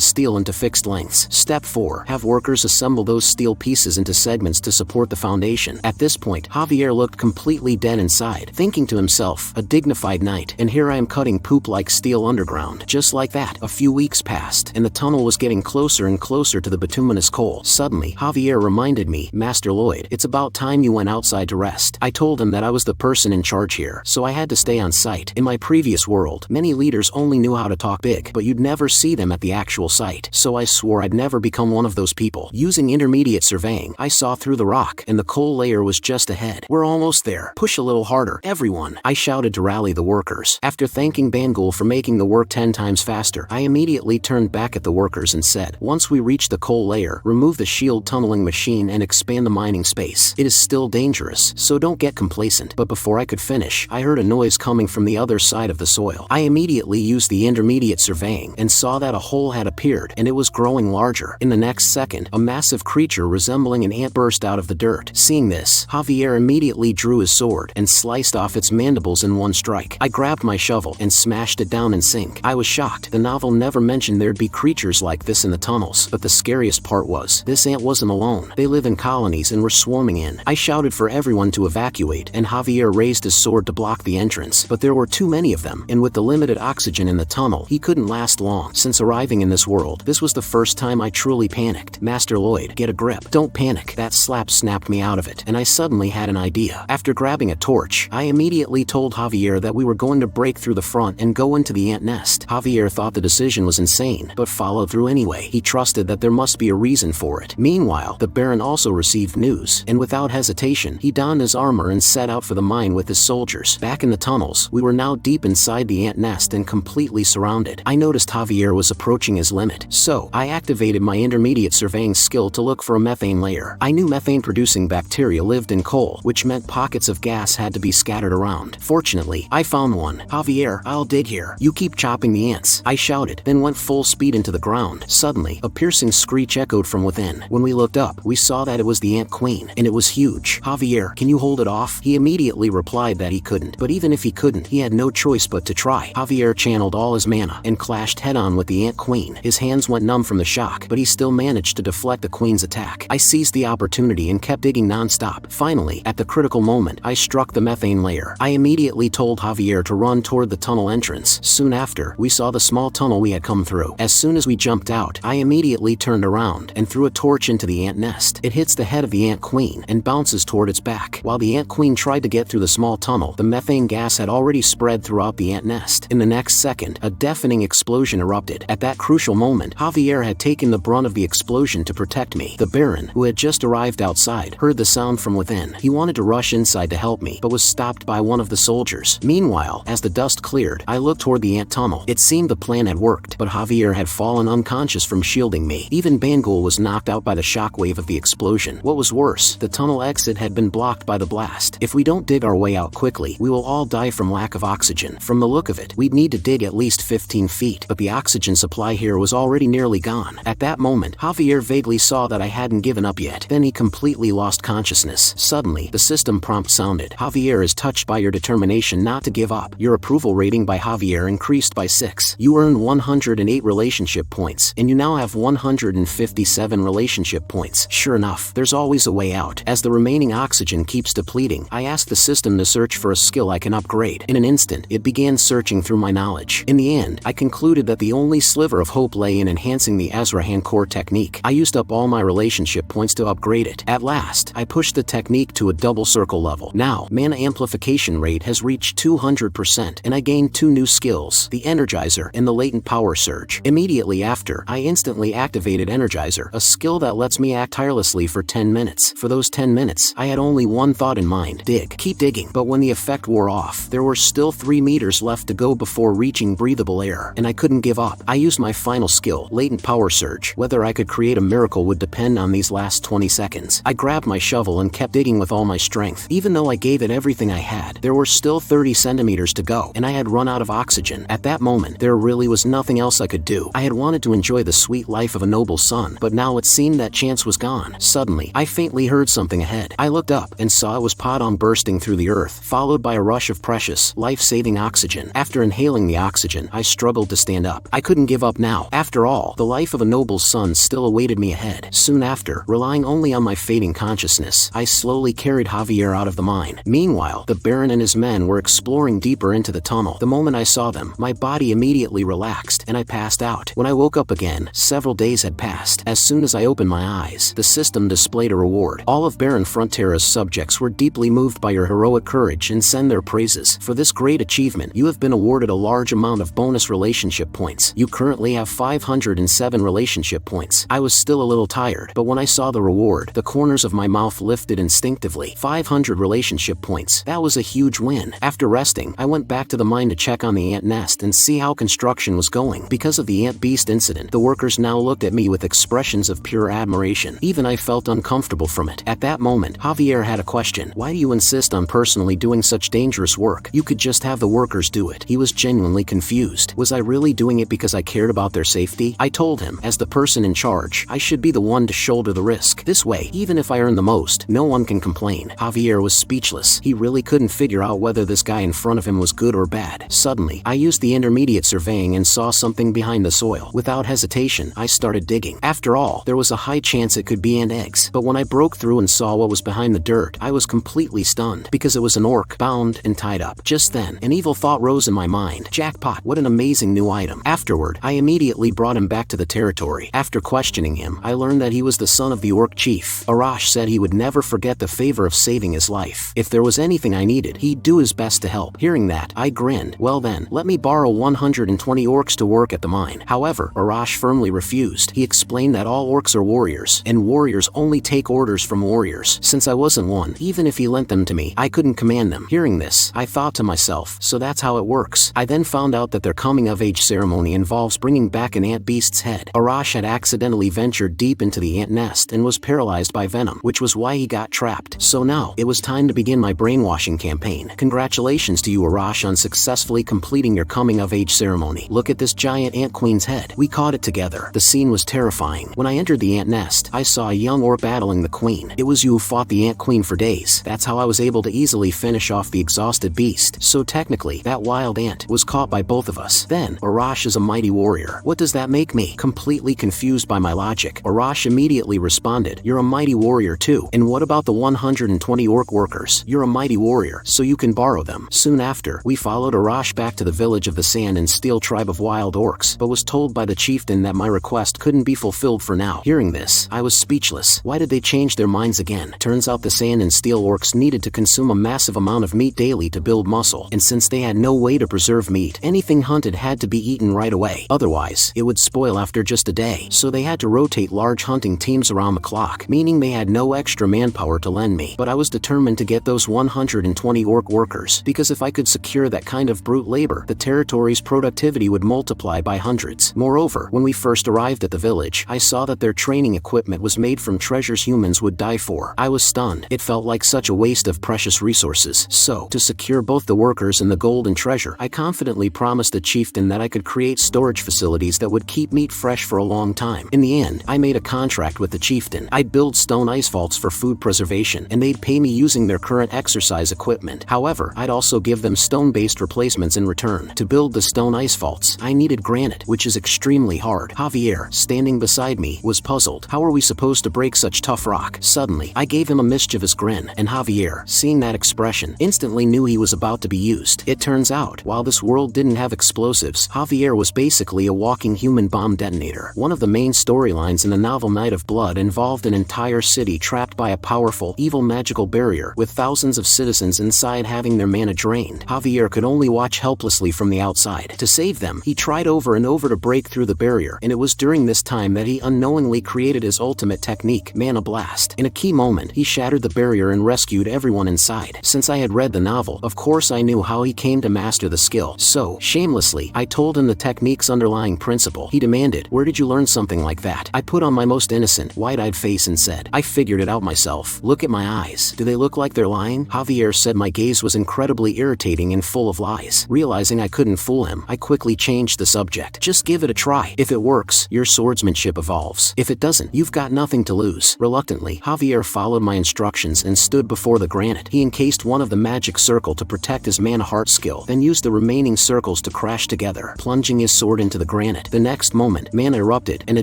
steel into fixed lengths. Step 4. Have workers assemble those steel pieces into segments to support the foundation. At this point, Javier looked completely dead inside, thinking to himself, a dignified knight, and here I am cutting poop like steel underground. Just like that, a few weeks passed, and the tunnel was getting closer and closer to the bituminous coal. Suddenly, Javier reminded me, Master Lloyd, it's about time you went outside to rest. I told him that I was the person in charge here, so I had to stay on site. In my previous world, many leaders only knew how to talk big, but you'd never see them at the actual site, so I swore I'd never become one of those people. Using intermediate surveying, I saw through the rock, and the coal layer was just ahead. We're almost there. Push a little harder, everyone, I shouted to rally the workers. After thanking Bangul for making the work 10 times faster, I immediately turned back at the workers and said, once we reach the coal layer, remove the shield tunneling machine and expand the mining space. It is still dangerous, so don't get complacent. But before I could finish, I heard a noise coming from the other side of the soil. I immediately used the intermediate surveying and saw that a hole had appeared, and it was growing larger. In the next second, a massive creature resembling an ant burst out of the dirt. Seeing this, Javier immediately drew his sword and sliced off its mandibles in one strike. I grabbed my shovel and smashed it down in sync. I was shocked. The novel never mentioned there'd be creatures like this in the tunnels, but the scariest part was, this ant wasn't alone. They live in colonies and were swarming in. I shouted for everyone to evacuate, and Javier raised his sword to block the entrance, but there were too many of them, and with the limited oxygen in the tunnel, he couldn't last long. Since arriving in this world, this was the first time I truly panicked. Master Lloyd, get a grip. Don't panic. That slap snapped me out of it, and I suddenly had an idea. After grabbing a torch, I immediately told Javier that we were going to break through the front and go into the ant nest. Javier thought the decision was insane, but followed through anyway. He trusted that there must be a reason for it. Meanwhile, the Baron also received news, and without hesitation, he donned his armor and set out for the mine with his soldiers. Back in the tunnels, we were now deep inside the ant nest and completely surrounded. I noticed Javier was approaching his limit, so I activated my intermediate surveying skill to look for a methane layer. I knew methane-producing bacteria lived in coal, which meant pockets of gas had to be scattered around. Fortunately, I found one. Javier, I'll dig here. You keep chopping the ants, I shouted, then went full speed into the ground. Suddenly, a piercing screech echoed from within. When we looked up, we saw that it was the ant queen, and it was huge. Javier, can you hold it off? He immediately replied that he couldn't, but even if he couldn't, he had no choice but to try. Javier channeled all his mana and clashed head-on with the ant queen. His hands went numb from the shock, but he still managed to deflect the queen's attack. I seized the opportunity and kept digging non-stop. Finally, at the critical moment, I struck the methane layer. I immediately told Javier to run toward the tunnel entrance. Soon after, we saw the small tunnel we had come through. As soon as we jumped out, I immediately turned around and threw a torch into the ant nest. It hits the head of the ant queen and bounces toward its back. While the ant queen tried to get through the small tunnel, the methane gas had already spread throughout the ant nest. In the next second, a deafening explosion erupted. At that crucial moment, Javier had taken the brunt of the explosion to protect me. The Baron, who had just arrived outside, heard the sound from within. He wanted to rush inside to help me, but was stopped by one of the soldiers. Meanwhile, as the dust cleared, I looked toward the ant tunnel. It seemed the plan had worked, but Javier had fallen unconscious from shielding me. Even Bangul was knocked out by the shockwave of the explosion. What was worse, the tunnel exit had been blocked by the blast. If we don't dig our way out quickly, we will all die from lack of oxygen. From the look of it, we'd need to dig at least 15 feet, but the oxygen supply here was already nearly gone. At that moment, Javier vaguely saw that I hadn't given up yet. Then he completely lost consciousness. Suddenly, the system prompt sounded. Javier is touched by your determination not to give up. Your approval rating by Javier increased by 6. You earned 108 relationship points, and you now have 157 relationship points. Sure enough, there's always a way out. As the remaining oxygen keeps depleting, I asked the system to search for a skill I can upgrade. In an instant, it began searching through my knowledge. In the end, I concluded that the only sliver of hope lay in enhancing the Azrahan core technique. I used up all my relationship points to upgrade it. At last, I pushed the technique to a double circle level. Now, mana amplification rate has reached 200%, and I gained 2 new skills, the Energizer and the Latent Power Surge. Immediately after, I instantly activated Energizer, a skill that lets me act tirelessly for 10 minutes. For those 10 minutes, I had only one thought in mind: dig. Keep digging. But when the effect wore off, there were still 3 meters left to go before reaching breathable air, and I couldn't give up. I used my final skill, Latent Power Surge. Whether I could create a miracle would depend on these last 20 seconds. I grabbed my shovel and kept digging with all my strength. Even though I gave it everything I had, there were still 30 centimeters to go, and I had run out of oxygen. At that moment, there really was nothing else I could do. I had wanted to enjoy the sweet life of a noble son, but now it seemed that chance was gone. Suddenly, I faintly heard something ahead. I looked up and saw it was Podong bursting through the earth, followed followed by a rush of precious, life-saving oxygen. After inhaling the oxygen, I struggled to stand up. I couldn't give up now. After all, the life of a noble's son still awaited me ahead. Soon after, relying only on my fading consciousness, I slowly carried Javier out of the mine. Meanwhile, the Baron and his men were exploring deeper into the tunnel. The moment I saw them, my body immediately relaxed, and I passed out. When I woke up again, several days had passed. As soon as I opened my eyes, the system displayed a reward. All of Baron Frontera's subjects were deeply moved by your heroic courage and send their praises. For this great achievement, you have been awarded a large amount of bonus relationship points. You currently have 507 relationship points. I was still a little tired, but when I saw the reward, the corners of my mouth lifted instinctively. 500 relationship points. That was a huge win. After resting, I went back to the mine to check on the ant nest and see how construction was going. Because of the ant beast incident, the workers now looked at me with expressions of pure admiration. Even I felt uncomfortable from it. At that moment, Javier had a question. Why do you insist on personally doing such dangerous work? You could just have the workers do it. He was genuinely confused. Was I really doing it because I cared about their safety? I told him, as the person in charge, I should be the one to shoulder the risk. This way, even if I earn the most, no one can complain. Javier was speechless. He really couldn't figure out whether this guy in front of him was good or bad. Suddenly, I used the intermediate surveying and saw something behind the soil. Without hesitation, I started digging. After all, there was a high chance it could be ant eggs. But when I broke through and saw what was behind the dirt, I was completely stunned, because it was an orc, bound and tied up. Just then, an evil thought rose in my mind. Jackpot, what an amazing new item. Afterward, I immediately brought him back to the territory. After questioning him, I learned that he was the son of the orc chief. Arash said he would never forget the favor of saving his life. If there was anything I needed, he'd do his best to help. Hearing that, I grinned. Well then, let me borrow 120 orcs to work at the mine. However, Arash firmly refused. He explained that all orcs are warriors, and warriors only take orders from warriors. Since I wasn't one, even if he lent them to me, I couldn't command them. Hearing this, I thought to myself, so that's how it works. I then found out that their coming-of-age ceremony involves bringing back an ant beast's head. Arash had accidentally ventured deep into the ant nest and was paralyzed by venom, which was why he got trapped. So now, it was time to begin my brainwashing campaign. Congratulations to you, Arash, on successfully completing your coming-of-age ceremony. Look at this giant ant queen's head. We caught it together. The scene was terrifying. When I entered the ant nest, I saw a young orc battling the queen. It was you who fought the ant queen for days. That's how I was able to easily finish off the exhausted beast. So technically, that wild ant was caught by both of us. Then, Arash is a mighty warrior. What does that make me? Completely confused by my logic, Arash immediately responded, you're a mighty warrior too. And what about the 120 orc workers? You're a mighty warrior, so you can borrow them. Soon after, we followed Arash back to the village of the Sand and Steel tribe of wild orcs, but was told by the chieftain that my request couldn't be fulfilled for now. Hearing this, I was speechless. Why did they change their minds again? Turns out the Sand and Steel orcs needed to consume a massive amount of meat daily to build muscle, and since they had no way to preserve meat, anything hunted had to be eaten right away. Otherwise, it would spoil after just a day. So they had to rotate large hunting teams around the clock, meaning they had no extra manpower to lend me. But I was determined to get those 120 orc workers, because if I could secure that kind of brute labor, the territory's productivity would multiply by hundreds. Moreover, when we first arrived at the village, I saw that their training equipment was made from treasures humans would die for. I was stunned. It felt like such a waste of precious resources. So, to secure both the workers and the gold and treasure, I confidently promised the chieftain that I could create storage facilities that would keep meat fresh for a long time. In the end, I made a contract with the chieftain. I'd build stone ice vaults for food preservation, and they'd pay me using their current exercise equipment. However, I'd also give them stone-based replacements in return. To build the stone ice vaults, I needed granite, which is extremely hard. Javier, standing beside me, was puzzled. How are we supposed to break such tough rock? Suddenly, I gave him a mischievous grin, and Javier, seeing that expression, instantly knew he was about to be used. It turns out, while this world didn't have explosives, Javier was basically a walking human bomb detonator. One of the main storylines in the novel Night of Blood involved an entire city trapped by a powerful, evil magical barrier, with thousands of citizens inside having their mana drained. Javier could only watch helplessly from the outside. To save them, he tried over and over to break through the barrier, and it was during this time that he unknowingly created his ultimate technique, Mana Blast. In a key moment, he shattered the barrier and rescued everyone inside. Since I had read the novel, of course I knew how he came to master the skill. So, shamelessly, I told him the technique's underlying principle. He demanded, where did you learn something like that? I put on my most innocent, wide-eyed face and said, I figured it out myself. Look at my eyes. Do they look like they're lying? Javier said my gaze was incredibly irritating and full of lies. Realizing I couldn't fool him, I quickly changed the subject. Just give it a try. If it works, your swordsmanship evolves. If it doesn't, you've got nothing to lose. Reluctantly, Javier followed my instructions and stood before the granite. He encased one of the magic circle to protect his mana heart skill, then used the remaining circles to crash together, plunging his sword into the granite. The next moment, mana erupted, and a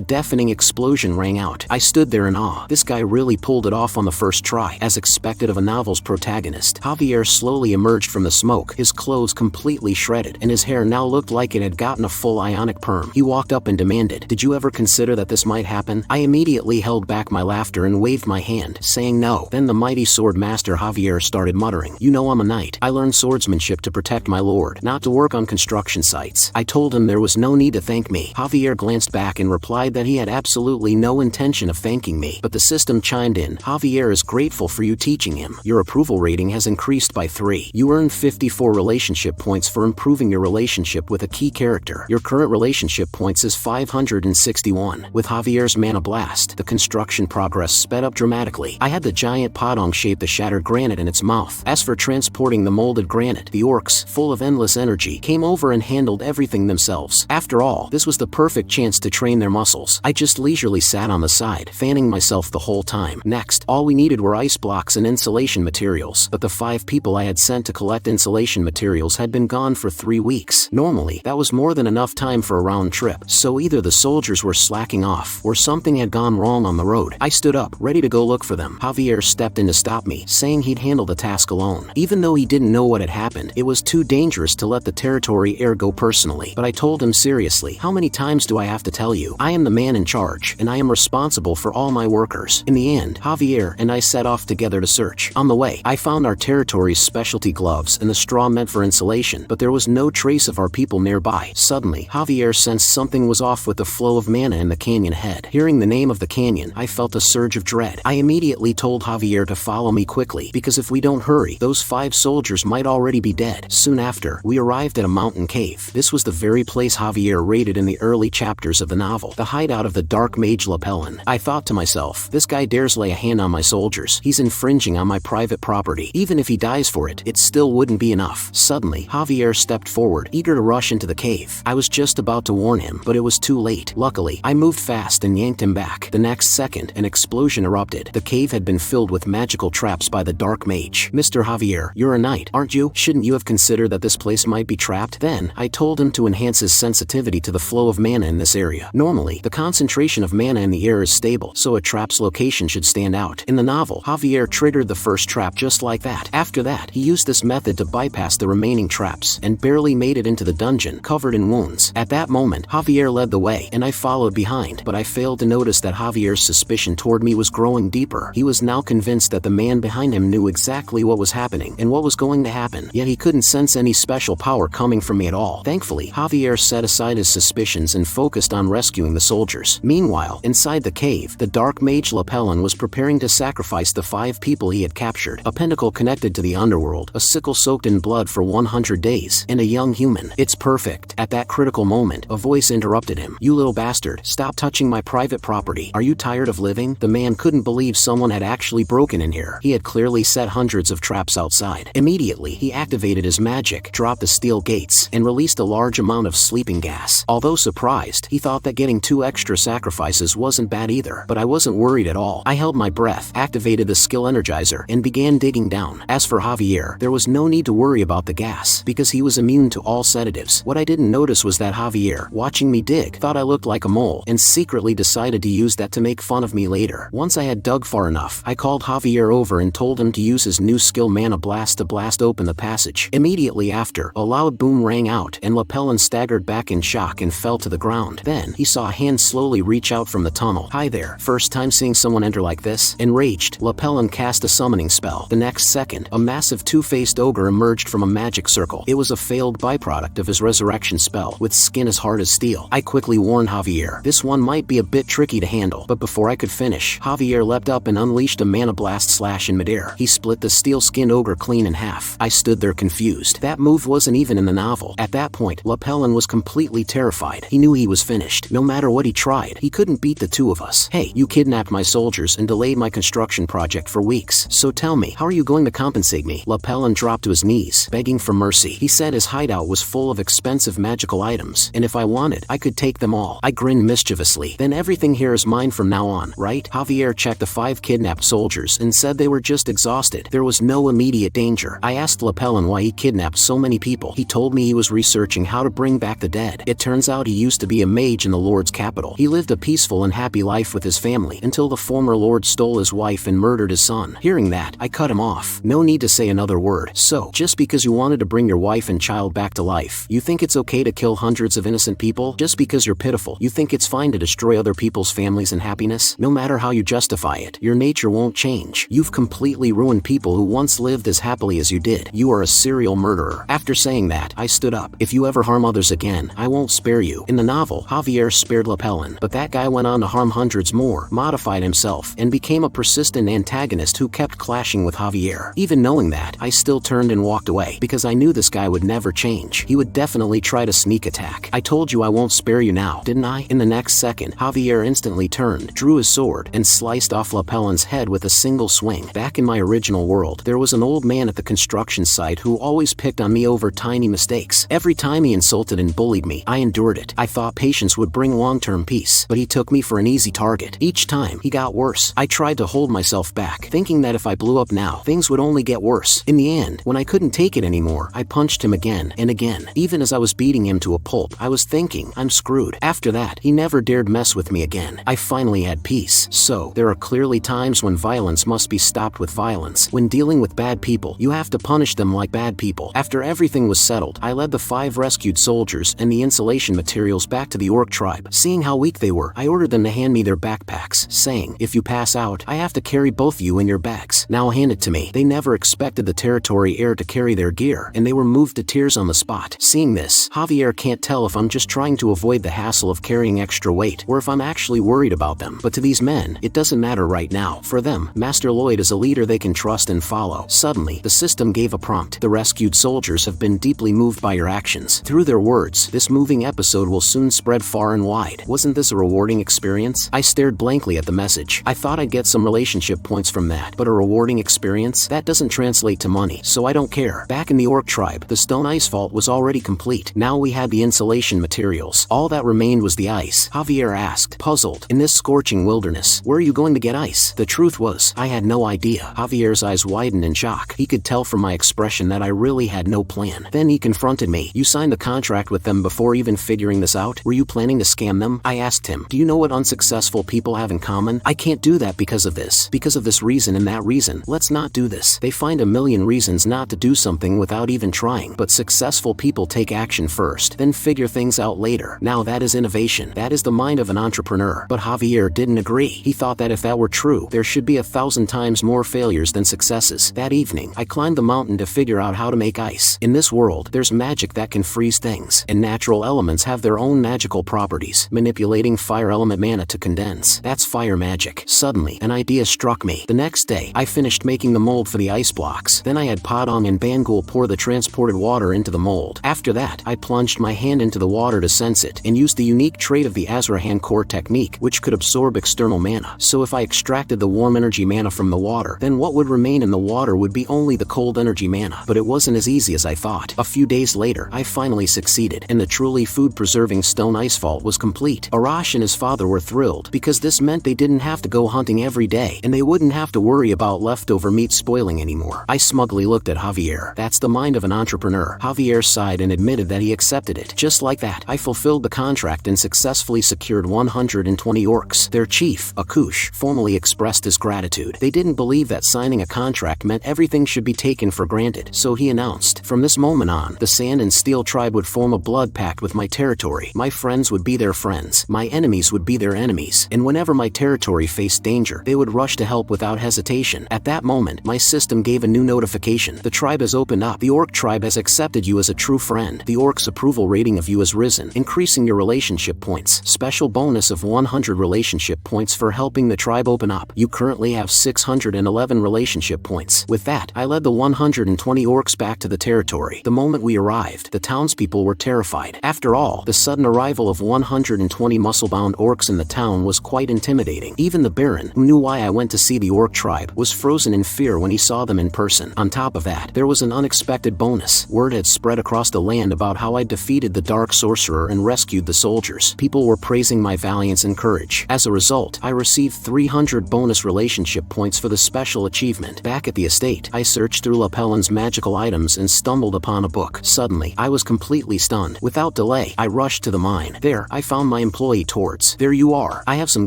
deafening explosion rang out. I stood there in awe. This guy really pulled it off on the first try. As expected of a novel's protagonist, Javier slowly emerged from the smoke, his clothes completely shredded, and his hair now looked like it had gotten a full ionic perm. He walked up and demanded, "Did you ever consider that this might happen?" I immediately held back my laughter and waved my hand, saying no. Then the mighty sword master Javier started muttering, "You know I'm a knight. I learned swordsmanship to protect my lord, not to work on construction sites." I told him there was no need to thank me. Javier glanced back and replied that he had absolutely no intention of thanking me, but the system chimed in, "Javier is grateful for you teaching him. Your approval rating has increased by 3. You earned 54 relationship points for improving your relationship with a key character. Your current relationship points is 561. With Javier's mana blast, the construction progress sped up dramatically. I had the giant podong shape the shattered granite in its mouth. As for transporting the molded granite, the orcs, full of endless energy, came over and handled everything themselves. After all, this was the perfect chance to train their muscles. I just leisurely sat on the side, fanning myself the whole time. Next, all we needed were ice blocks and insulation materials, but the 5 people I had sent to collect insulation materials had been gone for 3 weeks. Normally, that was more than enough time for a round trip, so either the soldiers were slacking off, or something had gone wrong on the road. I stood up, ready to go look for them. Javier stepped in to stop me, saying he'd handle the task alone. Even though he didn't know what had happened, it was too dangerous to let the territory heir go personally. But I told him seriously, "How many times do I have to tell you? I am the man in charge, and I am responsible for all my workers." In the end, Javier and I set off together to search. On the way, I found our territory's specialty gloves and the straw meant for insulation, but there was no trace of our people nearby. Suddenly, Javier sensed something was off with the flow of mana in the canyon ahead. Hearing the name of the canyon, I felt a surge of dread. I immediately told Javier to follow me quickly, because if we don't hurry, those 5 soldiers might already be dead. Soon after, we arrived at a mountain cave. This was the very place Javier raided in the early chapters of the novel, the hideout of the dark mage Lapellin. I thought to myself, this guy dares lay a hand on my soldiers. He's infringing on my private property. Even if he dies for it, it still wouldn't be enough. Suddenly, Javier stepped forward, eager to rush into the cave. I was just about to warn him, but it was too late. Luckily, I moved fast and yanked him back. The next second, an explosion erupted. The cave had been filled with magical traps by the dark mage. "Mr. Javier, you're a knight, aren't you? Shouldn't you have considered that this place might be trapped?" Then, I told him to enhance his sensitivity to the flow of mana in this area. Normally, the concentration of mana in the air is stable, so a trap's location should stand out. In the novel, Javier triggered the first trap just like that. After that, he used this method to bypass the remaining traps, and barely made it into the dungeon, covered in wounds. At that moment, Javier led the way, and I followed behind, but I failed to notice that Javier's suspicion toward me was growing deeper. He was now convinced that the man behind him knew exactly what was happening, and what was going to happen, yet he couldn't sense any special power coming from me at all. Thankfully, Javier set aside his suspicions and focused on rescuing the soldiers. Meanwhile, inside the cave, the dark mage Lapellin was preparing to sacrifice the 5 people he had captured, a pentacle connected to the underworld, a sickle soaked in blood for 100 days, and a young human. "It's perfect." At that critical moment, a voice interrupted him. "You little bastard, stop touching my private property. Are you tired of living?" The man couldn't believe someone had actually broken in here. He had clearly set hundreds of traps outside. Immediately, he activated his magic, dropped the steel gates, and released a large amount of sleeping gas. Although surprised, he thought that getting 2 extra sacrifices wasn't bad either, but I wasn't worried at all. I held my breath, activated the skill energizer, and began digging down. As for Javier, there was no need to worry about the gas, because he was immune to all sedatives. What I didn't notice was that Javier, watching me dig, thought I looked like a mole, and secretly decided to use that to make fun of me later. Once I had dug far enough, I called Javier over and told him to use his new skill Mana Blast to blast open the passage. Immediately after, a loud boom rang out, and Lapellin staggered back in shock and fell to the ground. Then, he saw a hand slowly reach out from the tunnel. "Hi there. First time seeing someone enter like this?" Enraged, Lapellin cast a summoning spell. The next second, a massive 2-faced ogre emerged from a magic circle. It was a failed byproduct of his resurrection spell, with skin as hard as steel. I quickly warned Javier, this one might be a bit tricky to handle, but before I could finish, Javier leapt up and unleashed a Mana Blast slash in midair. He split the steel-skinned ogre clean in half. I stood there confused. That move wasn't even in the novel. At that point, Lapellin was completely terrified. He knew he was finished. No matter what he tried, he couldn't beat the 2 of us. "Hey, you kidnapped my soldiers and delayed my construction project for weeks. So tell me, how are you going to compensate me?" Lapellin dropped to his knees, begging for mercy. He said his hideout was full of expensive magical items, and if I wanted, I could take them all. I grinned mischievously. "Then everything here is mine from now on, right?" Javier checked the 5 kidnapped soldiers and said they were just exhausted. There was no immediate danger. I asked Lapellin why he kidnapped so many people. He told me he was researching how to bring back the dead. It turns out he used to be a mage in the Lord's capital. He lived a peaceful and happy life with his family until the former Lord stole his wife and murdered his son. Hearing that, I cut him off. No need to say another word. So, just because you wanted to bring your wife and child back to life, you think it's okay to kill hundreds of innocent people? Just because you're pitiful, you think it's fine to destroy other people's families and happiness? No matter how you justify it, your nature won't change. You've completely ruined people who once lived as happily as you did. You are a serial murderer. After saying that, I stood up. If you ever harm others again, I won't spare you. In the novel, Javier spared Lapellin, but that guy went on to harm hundreds more, modified himself, and became a persistent antagonist who kept clashing with Javier. Even knowing that, I still turned and walked away, because I knew this guy would never change. He would definitely try to sneak attack. I told you I won't spare you now, didn't I? In the next second, Javier instantly turned, drew his sword, and sliced off Lapellin's head with a single swing. Back in my original world, there was an old man at the construction site who always picked on me over tiny mistakes. Every time he insulted and bullied me, I endured it. I thought patience would bring long-term peace, but he took me for an easy target. Each time, he got worse. I tried to hold myself back, thinking that if I blew up now, things would only get worse. In the end, when I couldn't take it anymore, I punched him again and again. Even as I was beating him to a pulp, I was thinking, I'm screwed. After that, he never dared mess with me again. I finally had peace. So, there are clearly times when violence must be stopped with violence. When dealing with bad people, you have to punish them like bad people. After everything was settled, I led the 5 rescued soldiers and the insulation materials back to the orc tribe. Seeing how weak they were, I ordered them to hand me their backpacks, saying, if you pass out, I have to carry both you in your bags. Now hand it to me. They never expected the territory heir to carry their gear, and they were moved to tears on the spot. Seeing this, Javier can't tell if I'm just trying to avoid the hassle of carrying extra weight, or if I'm actually worried about them. But to these men, it doesn't matter right now. For them, Master Lloyd is a leader they can trust and follow. Suddenly, the system gave a prompt. The rescued soldiers have been deeply moved by your actions. Through their words, this moving episode will soon spread far and wide. Wasn't this a rewarding experience? I stared blankly at the message. I thought I'd get some relationship points from that, but a rewarding experience? That doesn't translate to money, so I don't care. Back in the orc tribe, the stone ice vault was already complete. Now we had the insulation materials. All that remained was the ice. Javier asked, puzzled, in this scorching wilderness, where are you going to get ice? The truth was, I had no idea. Javier's eyes widened in shock. He could tell from my expression that I really had no plan. Then he confronted me. You signed the contract with them before even figuring this out? Were you planning to scam them? I asked him, do you know what unsuccessful people have in common? I can't do that because of this. Because of this reason and that reason. Let's not do this. They find a million reasons not to do something without even trying. But successful people take action first, then figure things out later. Now that is innovation. That is the mind of an entrepreneur. But Javier didn't agree. He thought that if that were true, there should be 1,000 times more failures than successes. That evening, I climbed the mountain to figure out how to make ice. In this world, there's magic that can freeze things, and natural elements have their own magical properties. Manipulating fire element mana to condense. That's fire magic. Suddenly, an idea struck me. The next day, I finished making the mold for the ice blocks. Then I had Padong and Bangul pour the transported water into the mold. After that, I plunged my hand into the water to sense it, and used the unique trait of the Azrahan core technique, which could absorb external mana. So if I extracted the warm energy mana from the water, then what would remain in the water would be only the cold energy mana. But it wasn't as easy as I thought. A few days later, I finally succeeded, and the truly food-preserving stone ice vault was complete. Arash and his father were thrilled, because this meant they didn't have to go hunting every day, and they wouldn't have to worry about leftover meat spoiling anymore. I smugly looked at Javier. That's the mind of an entrepreneur. Javier sighed and admitted that he accepted it. Just like that, I fulfilled the contract and successfully secured 120 orcs. Their chief, Akush, formally expressed his gratitude. They didn't believe that signing a contract meant everything should be taken for granted, so he announced, from this moment on, the Sand and Steel tribe would form a blood pact with my territory. My friends would be their friends, my enemies would be their enemies, and whenever my territory faced danger, they would rush to help without hesitation. At that moment, my system gave a new notification. The tribe has opened up. The orc tribe has accepted you as a true friend. The orc's approval rating of you has risen, increasing your relationship points. Special bonus of 100 relationship points for helping the tribe open up. You currently have 611 relationship points. With that, I led the 120 orcs back to the territory. The moment we arrived, the townspeople were terrified. After all, the sudden arrival of 120 muscle-bound orcs in the town was quite intimidating. Even the Baron, who knew why I went to see the orc tribe, was frozen in fear when he saw them in person. On top of that, there was an unexpected bonus. Word had spread across the land about how I defeated the dark sorcerer and rescued the soldiers. People were praising my valiance and courage. As a result, I received 300 bonus relationship points for the special achievement. Back at the state. I searched through Lapellin's magical items and stumbled upon a book. Suddenly, I was completely stunned. Without delay, I rushed to the mine. There, I found my employee Tords. There you are. I have some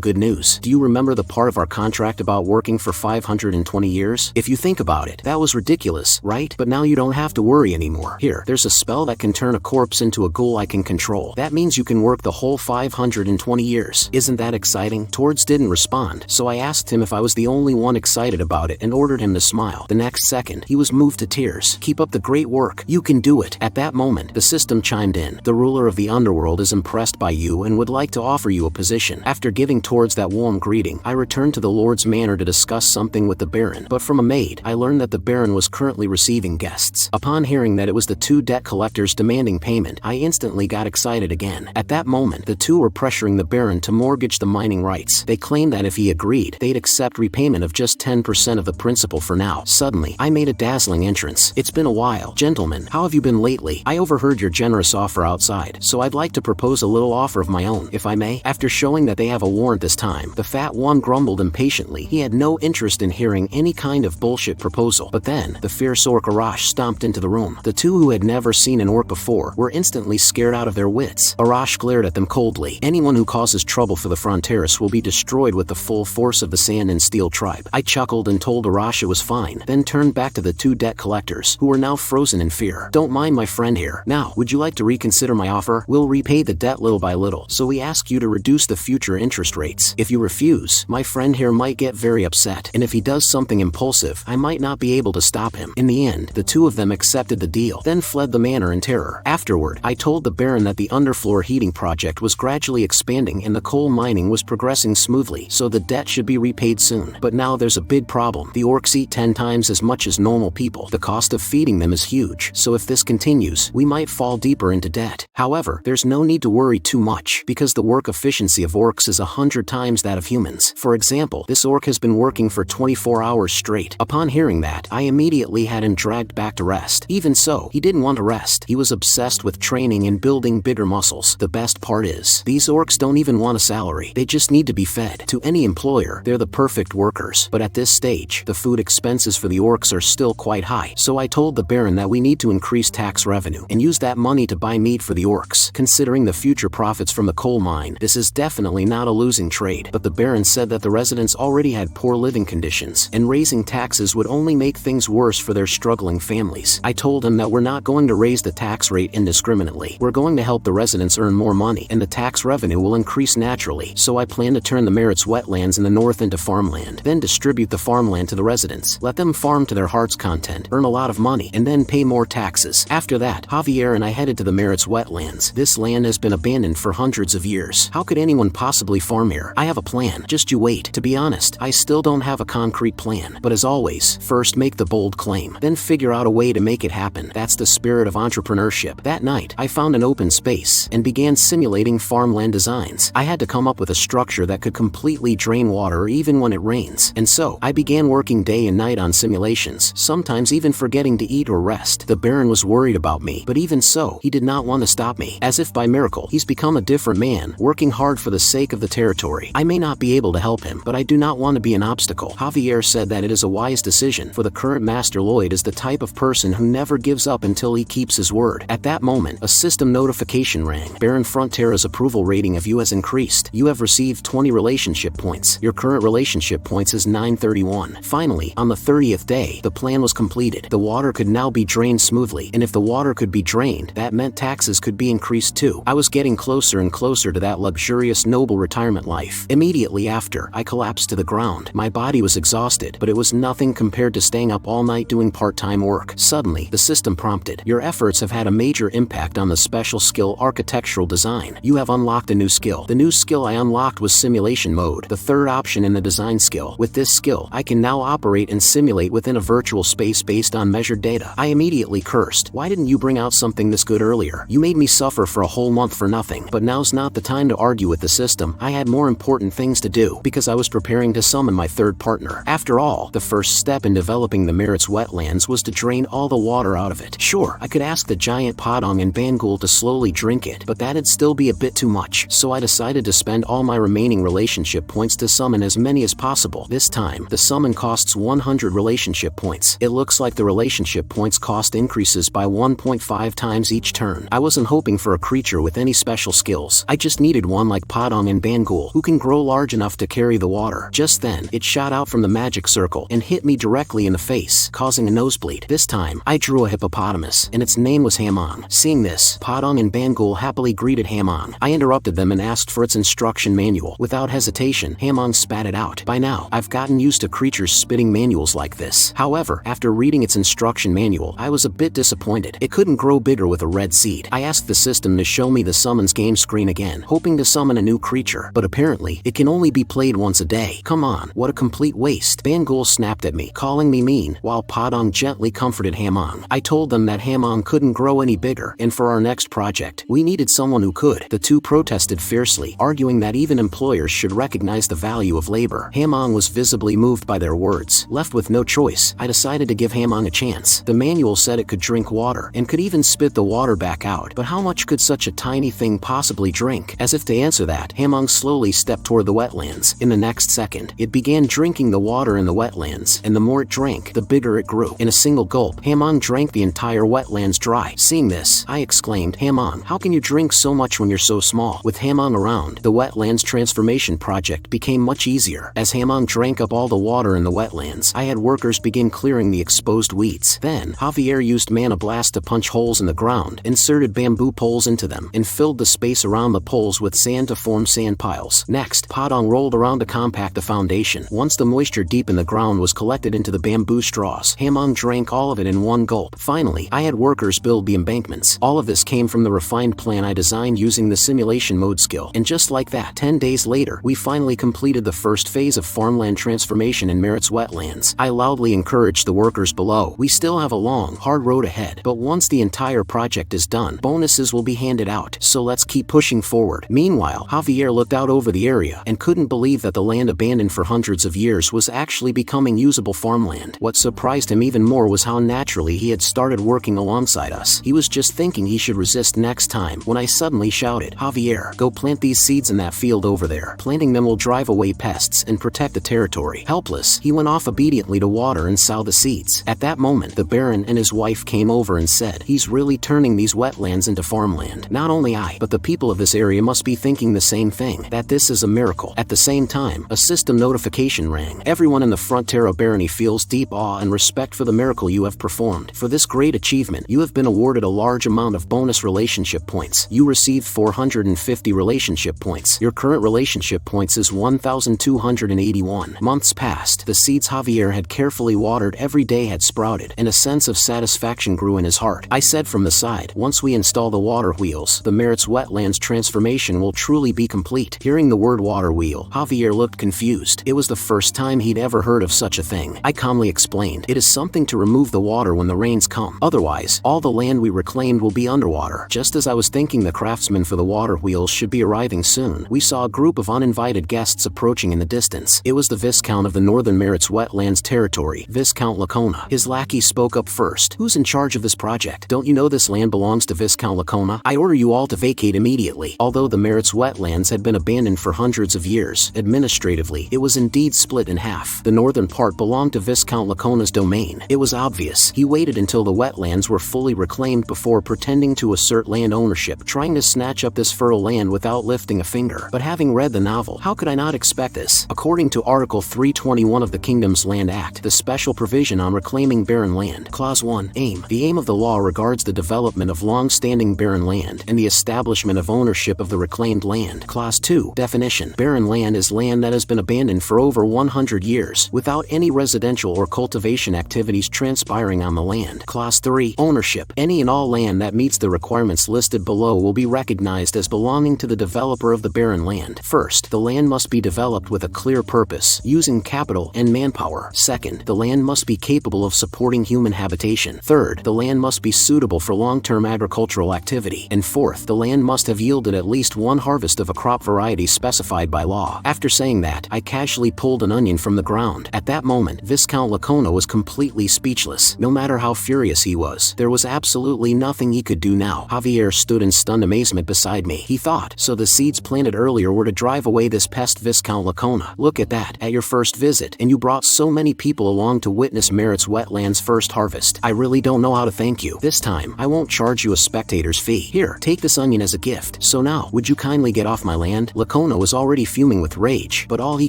good news. Do you remember the part of our contract about working for 520 years? If you think about it, that was ridiculous, right? But now you don't have to worry anymore. Here, there's a spell that can turn a corpse into a ghoul I can control. That means you can work the whole 520 years. Isn't that exciting? Tords didn't respond, so I asked him if I was the only one excited about it and ordered him to smile. The next second, he was moved to tears. Keep up the great work. You can do it. At that moment, the system chimed in. The ruler of the underworld is impressed by you and would like to offer you a position. After giving Tords that warm greeting, I returned to the Lord's manor to discuss something with the Baron, but from a maid, I learned that the Baron was currently receiving guests. Upon hearing that it was the two debt collectors demanding payment, I instantly got excited again. At that moment, the two were pressuring the Baron to mortgage the mining rights. They claimed that if he agreed, they'd accept repayment of just 10% of the principal for now. Suddenly, I made a dazzling entrance. It's been a while. Gentlemen, how have you been lately? I overheard your generous offer outside, so I'd like to propose a little offer of my own, if I may. After showing that they have a warrant this time, the fat one grumbled impatiently. He had no interest in hearing any kind of bullshit proposal. But then, the fierce orc Arash stomped into the room. The two who had never seen an orc before were instantly scared out of their wits. Arash glared at them coldly. Anyone who causes trouble for the Fronteras will be destroyed with the full force of the Sand and Steel tribe. I chuckled and told Arash it was fine, then turned back to the two debt collectors, who were now frozen in fear. Don't mind my friend here. Now, would you like to reconsider my offer? We'll repay the debt little by little, so we ask you to reduce the future interest rates. If you refuse, my friend here might get very upset, and if he does something impulsive, I might not be able to stop him. In the end, the two of them accepted the deal, then fled the manor in terror. Afterward, I told the Baron that the underfloor heating project was gradually expanding and the coal mining was progressing smoothly, so the debt should be repaid soon. But now there's a big problem. The orcs eat 10 times as much as normal people. The cost of feeding them is huge, so if this continues, we might fall deeper into debt. However, there's no need to worry too much, because the work efficiency of orcs is 100 times that of humans. For example, this orc has been working for 24 hours straight. Upon hearing that, I immediately had him dragged back to rest. Even so, he didn't want to rest. He was obsessed with training and building bigger muscles. The best part is, these orcs don't even want a salary. They just need to be fed. To any employer, they're the perfect workers. But at this stage, the food expenses for the orcs are still quite high. So I told the Baron that we need to increase tax revenue and use that money to buy meat for the orcs. Considering the future profits from the coal mine, this is definitely not a losing trade. But the Baron said that the residents already had poor living conditions, and raising taxes would only make things worse for their struggling families. I told him that we're not going to raise the tax rate indiscriminately. We're going to help the residents earn more money, and the tax revenue will increase naturally. So I plan to turn the Merit's wetlands in the north into farmland, then distribute the farmland to the residents. Let them farm to their heart's content, earn a lot of money, and then pay more taxes. After that, Javier and I headed to the Merit's wetlands. This land has been abandoned for hundreds of years. How could anyone possibly farm here? I have a plan. Just you wait. To be honest, I still don't have a concrete plan. But as always, first make the bold claim, then figure out a way to make it happen. That's the spirit of entrepreneurship. That night, I found an open space and began simulating farmland designs. I had to come up with a structure that could completely drain water even when it rains. And so, I began working day and night on simulations, sometimes even forgetting to eat or rest. The Baron was worried about me, but even so, he did not want to stop me. As if by miracle, he's become a different man, working hard for the sake of the territory. I may not be able to help him, but I do not want to be an obstacle. Javier said that it is a wise decision, for the current Master Lloyd is the type of person who never gives up until he keeps his word. At that moment, a system notification rang. Baron Frontera's approval rating of you has increased. You have received 20 relationship points. Your current relationship points is 931. Finally, on the 30th day, the plan was completed. The water could now be drained smoothly, and if the water could be drained, that meant taxes could be increased too. I was getting closer and closer to that luxurious, noble retirement life. Immediately after, I collapsed to the ground. My body was exhausted, but it was nothing compared to staying up all night doing part-time work. Suddenly, the system prompted, your efforts have had a major impact on the special skill architectural design. You have unlocked a new skill. The new skill I unlocked was simulation mode, the third option in the design skill. With this skill, I can now operate and simulate within a virtual space based on measured data. I immediately cursed. Why didn't you bring out something this good earlier? You made me suffer for a whole month for nothing. But now's not the time to argue with the system. I had more important things to do, because I was preparing to summon my third partner. After all, the first step in developing the Merit's wetlands was to drain all the water out of it. Sure, I could ask the giant Podong and Bangul to slowly drink it, but that'd still be a bit too much. So I decided to spend all my remaining relationship points to summon as many as possible. This time, the summon costs 100 relationship points. It looks like the relationship points cost increases by 1.5 times each turn. I wasn't hoping for a creature with any special skills. I just needed one like Padang and Bangul, who can grow large enough to carry the water. Just then, it shot out from the magic circle and hit me directly in the face, causing a nosebleed. This time, I drew a hippopotamus, and its name was Hamon. Seeing this, Padang and Bangul happily greeted Hamon. I interrupted them and asked for its instruction manual. Without hesitation, Hamon spat it out. By now, I've gotten used to creatures spitting manuals like this. However, after reading its instruction manual, I was a bit disappointed. It couldn't grow bigger with a red seed. I asked the system to show me the summons game screen again, hoping to summon a new creature, but apparently, it can only be played once a day. Come on, what a complete waste. Bangul snapped at me, calling me mean, while Padang gently comforted Hamon. I told them that Hamon couldn't grow any bigger, and for our next project, we needed someone who could. The two protested fiercely, arguing that even employers should recognize the value of labor. Hamon was visibly moved by their words. Left with no choice, I decided to give Hamon a chance. The manual said it could drink water, and could even spit the water back out, but how much could such a tiny thing possibly drink? As if to answer that, Hamon slowly stepped toward the wetlands. In the next second, it began drinking the water in the wetlands, and the more it drank, the bigger it grew. In a single gulp, Hamon drank the entire wetlands dry. Seeing this, I exclaimed, Hamon, how can you drink so much when you're so small? With Hamon around, the wetlands transformation project became much easier. As Hamon drank up all the water in the wetlands, I had workers begin clearing the exposed weeds. Then, Javier used Mana Blast to punch holes in the ground, inserted bamboo poles into them, and filled the space around the poles with sand to form sand piles. Next, Padang rolled around to compact the foundation. Once the moisture deep in the ground was collected into the bamboo straws, Hamon drank all of it in one gulp. Finally, I had workers build the embankments. All of this came from the refined plan I designed using the simulation mode skill. And just like that, 10 days later, we finally completed the first phase of farmland transformation in Merit's wetlands. I loudly encouraged the workers below. We still have a long, hard road ahead, but once the entire project is done, bonuses will be handed out, so let's keep pushing forward. Meanwhile, Javier looked out over the area and couldn't believe that the land abandoned for hundreds of years was actually becoming usable farmland. What surprised him even more was how naturally he had started working alongside us. He was just thinking he should resist next time when I suddenly shouted, Javier, go plant these seeds in that field over there. Planting them will drive away pests and protect the territory. Helpless, he went off obediently to water and sow the seeds. At that moment, the Baron and his wife came over and said, he's really turning these wetlands into farmland. Not only I, but the people of this area must be thinking the same thing, that this is a miracle. At the same time, a system notification rang. Everyone in the Frontera Barony feels deep awe and respect for the miracle you have performed. For this great achievement, you have been awarded a large amount of bonus relationship points. You received 450 relationship points. Your current relationship points is 1,281. Months passed. The seeds Javier had carefully watered every day had sprouted, and a sense of satisfaction grew in his heart. I said from the side, once we install the water wheels, the Merit's wetlands transformation will truly be complete. Hearing the word water wheel, Javier looked confused. It was the first time he'd ever heard of such a thing. I calmly explained, it is something to remove the water when the rains come. Otherwise, all the land we reclaimed will be underwater. Just as I was thinking the craftsmen for the water wheels should be arriving soon, we saw a group of uninvited guests approaching in the distance. It was the Viscount of the Northern Merit's wetlands territory, Viscount Lacona. His lackey spoke up first. Who's in charge of this project? Don't you know this land belongs to Viscount Lacona? I order you all to vacate immediately. Although the Merit's wetlands had been abandoned for hundreds of years, administratively, it was indeed split in half. The northern part belonged to Viscount Lacona's domain. It was obvious. He waited until the wetlands were fully reclaimed before pretending to assert land ownership, trying to snatch up this fertile land without lifting a finger. But having read the novel, how could I not expect this? According to Article 321 of the Kingdom's Land Act, the special provision on reclaiming barren land, Clause 1, Aim. The aim of the law regards the development of long-standing barren land and the establishment of ownership of the reclaimed land. Clause 2, Definition. Barren land is land that has been abandoned for over 100 years, without any residential or cultivation activities transpiring on the land. Clause 3, Ownership. Any and all land that meets the requirements listed below will be recognized as belonging to the developer of the barren land. First, the land must be developed with a clear purpose, using capital and manpower. Second, the land must be capable of supporting human habitation. Third, the land must be suitable for long-term agricultural activity. And fourth, the land must have yielded at least one harvest of a crop variety specified by law. After saying that, I casually pulled an onion from the ground. At that moment, Viscount Lacona was completely speechless. No matter how furious he was, there was absolutely nothing he could do now. Javier stood in stunned amazement beside me. He thought, so the seeds planted earlier were to drive away this pest Viscount Lacona. Look at that. At your first visit, and you brought so many people people along to witness Merit's wetlands first harvest. I really don't know how to thank you. This time, I won't charge you a spectator's fee. Here, take this onion as a gift. So now, would you kindly get off my land? Lakona was already fuming with rage, but all he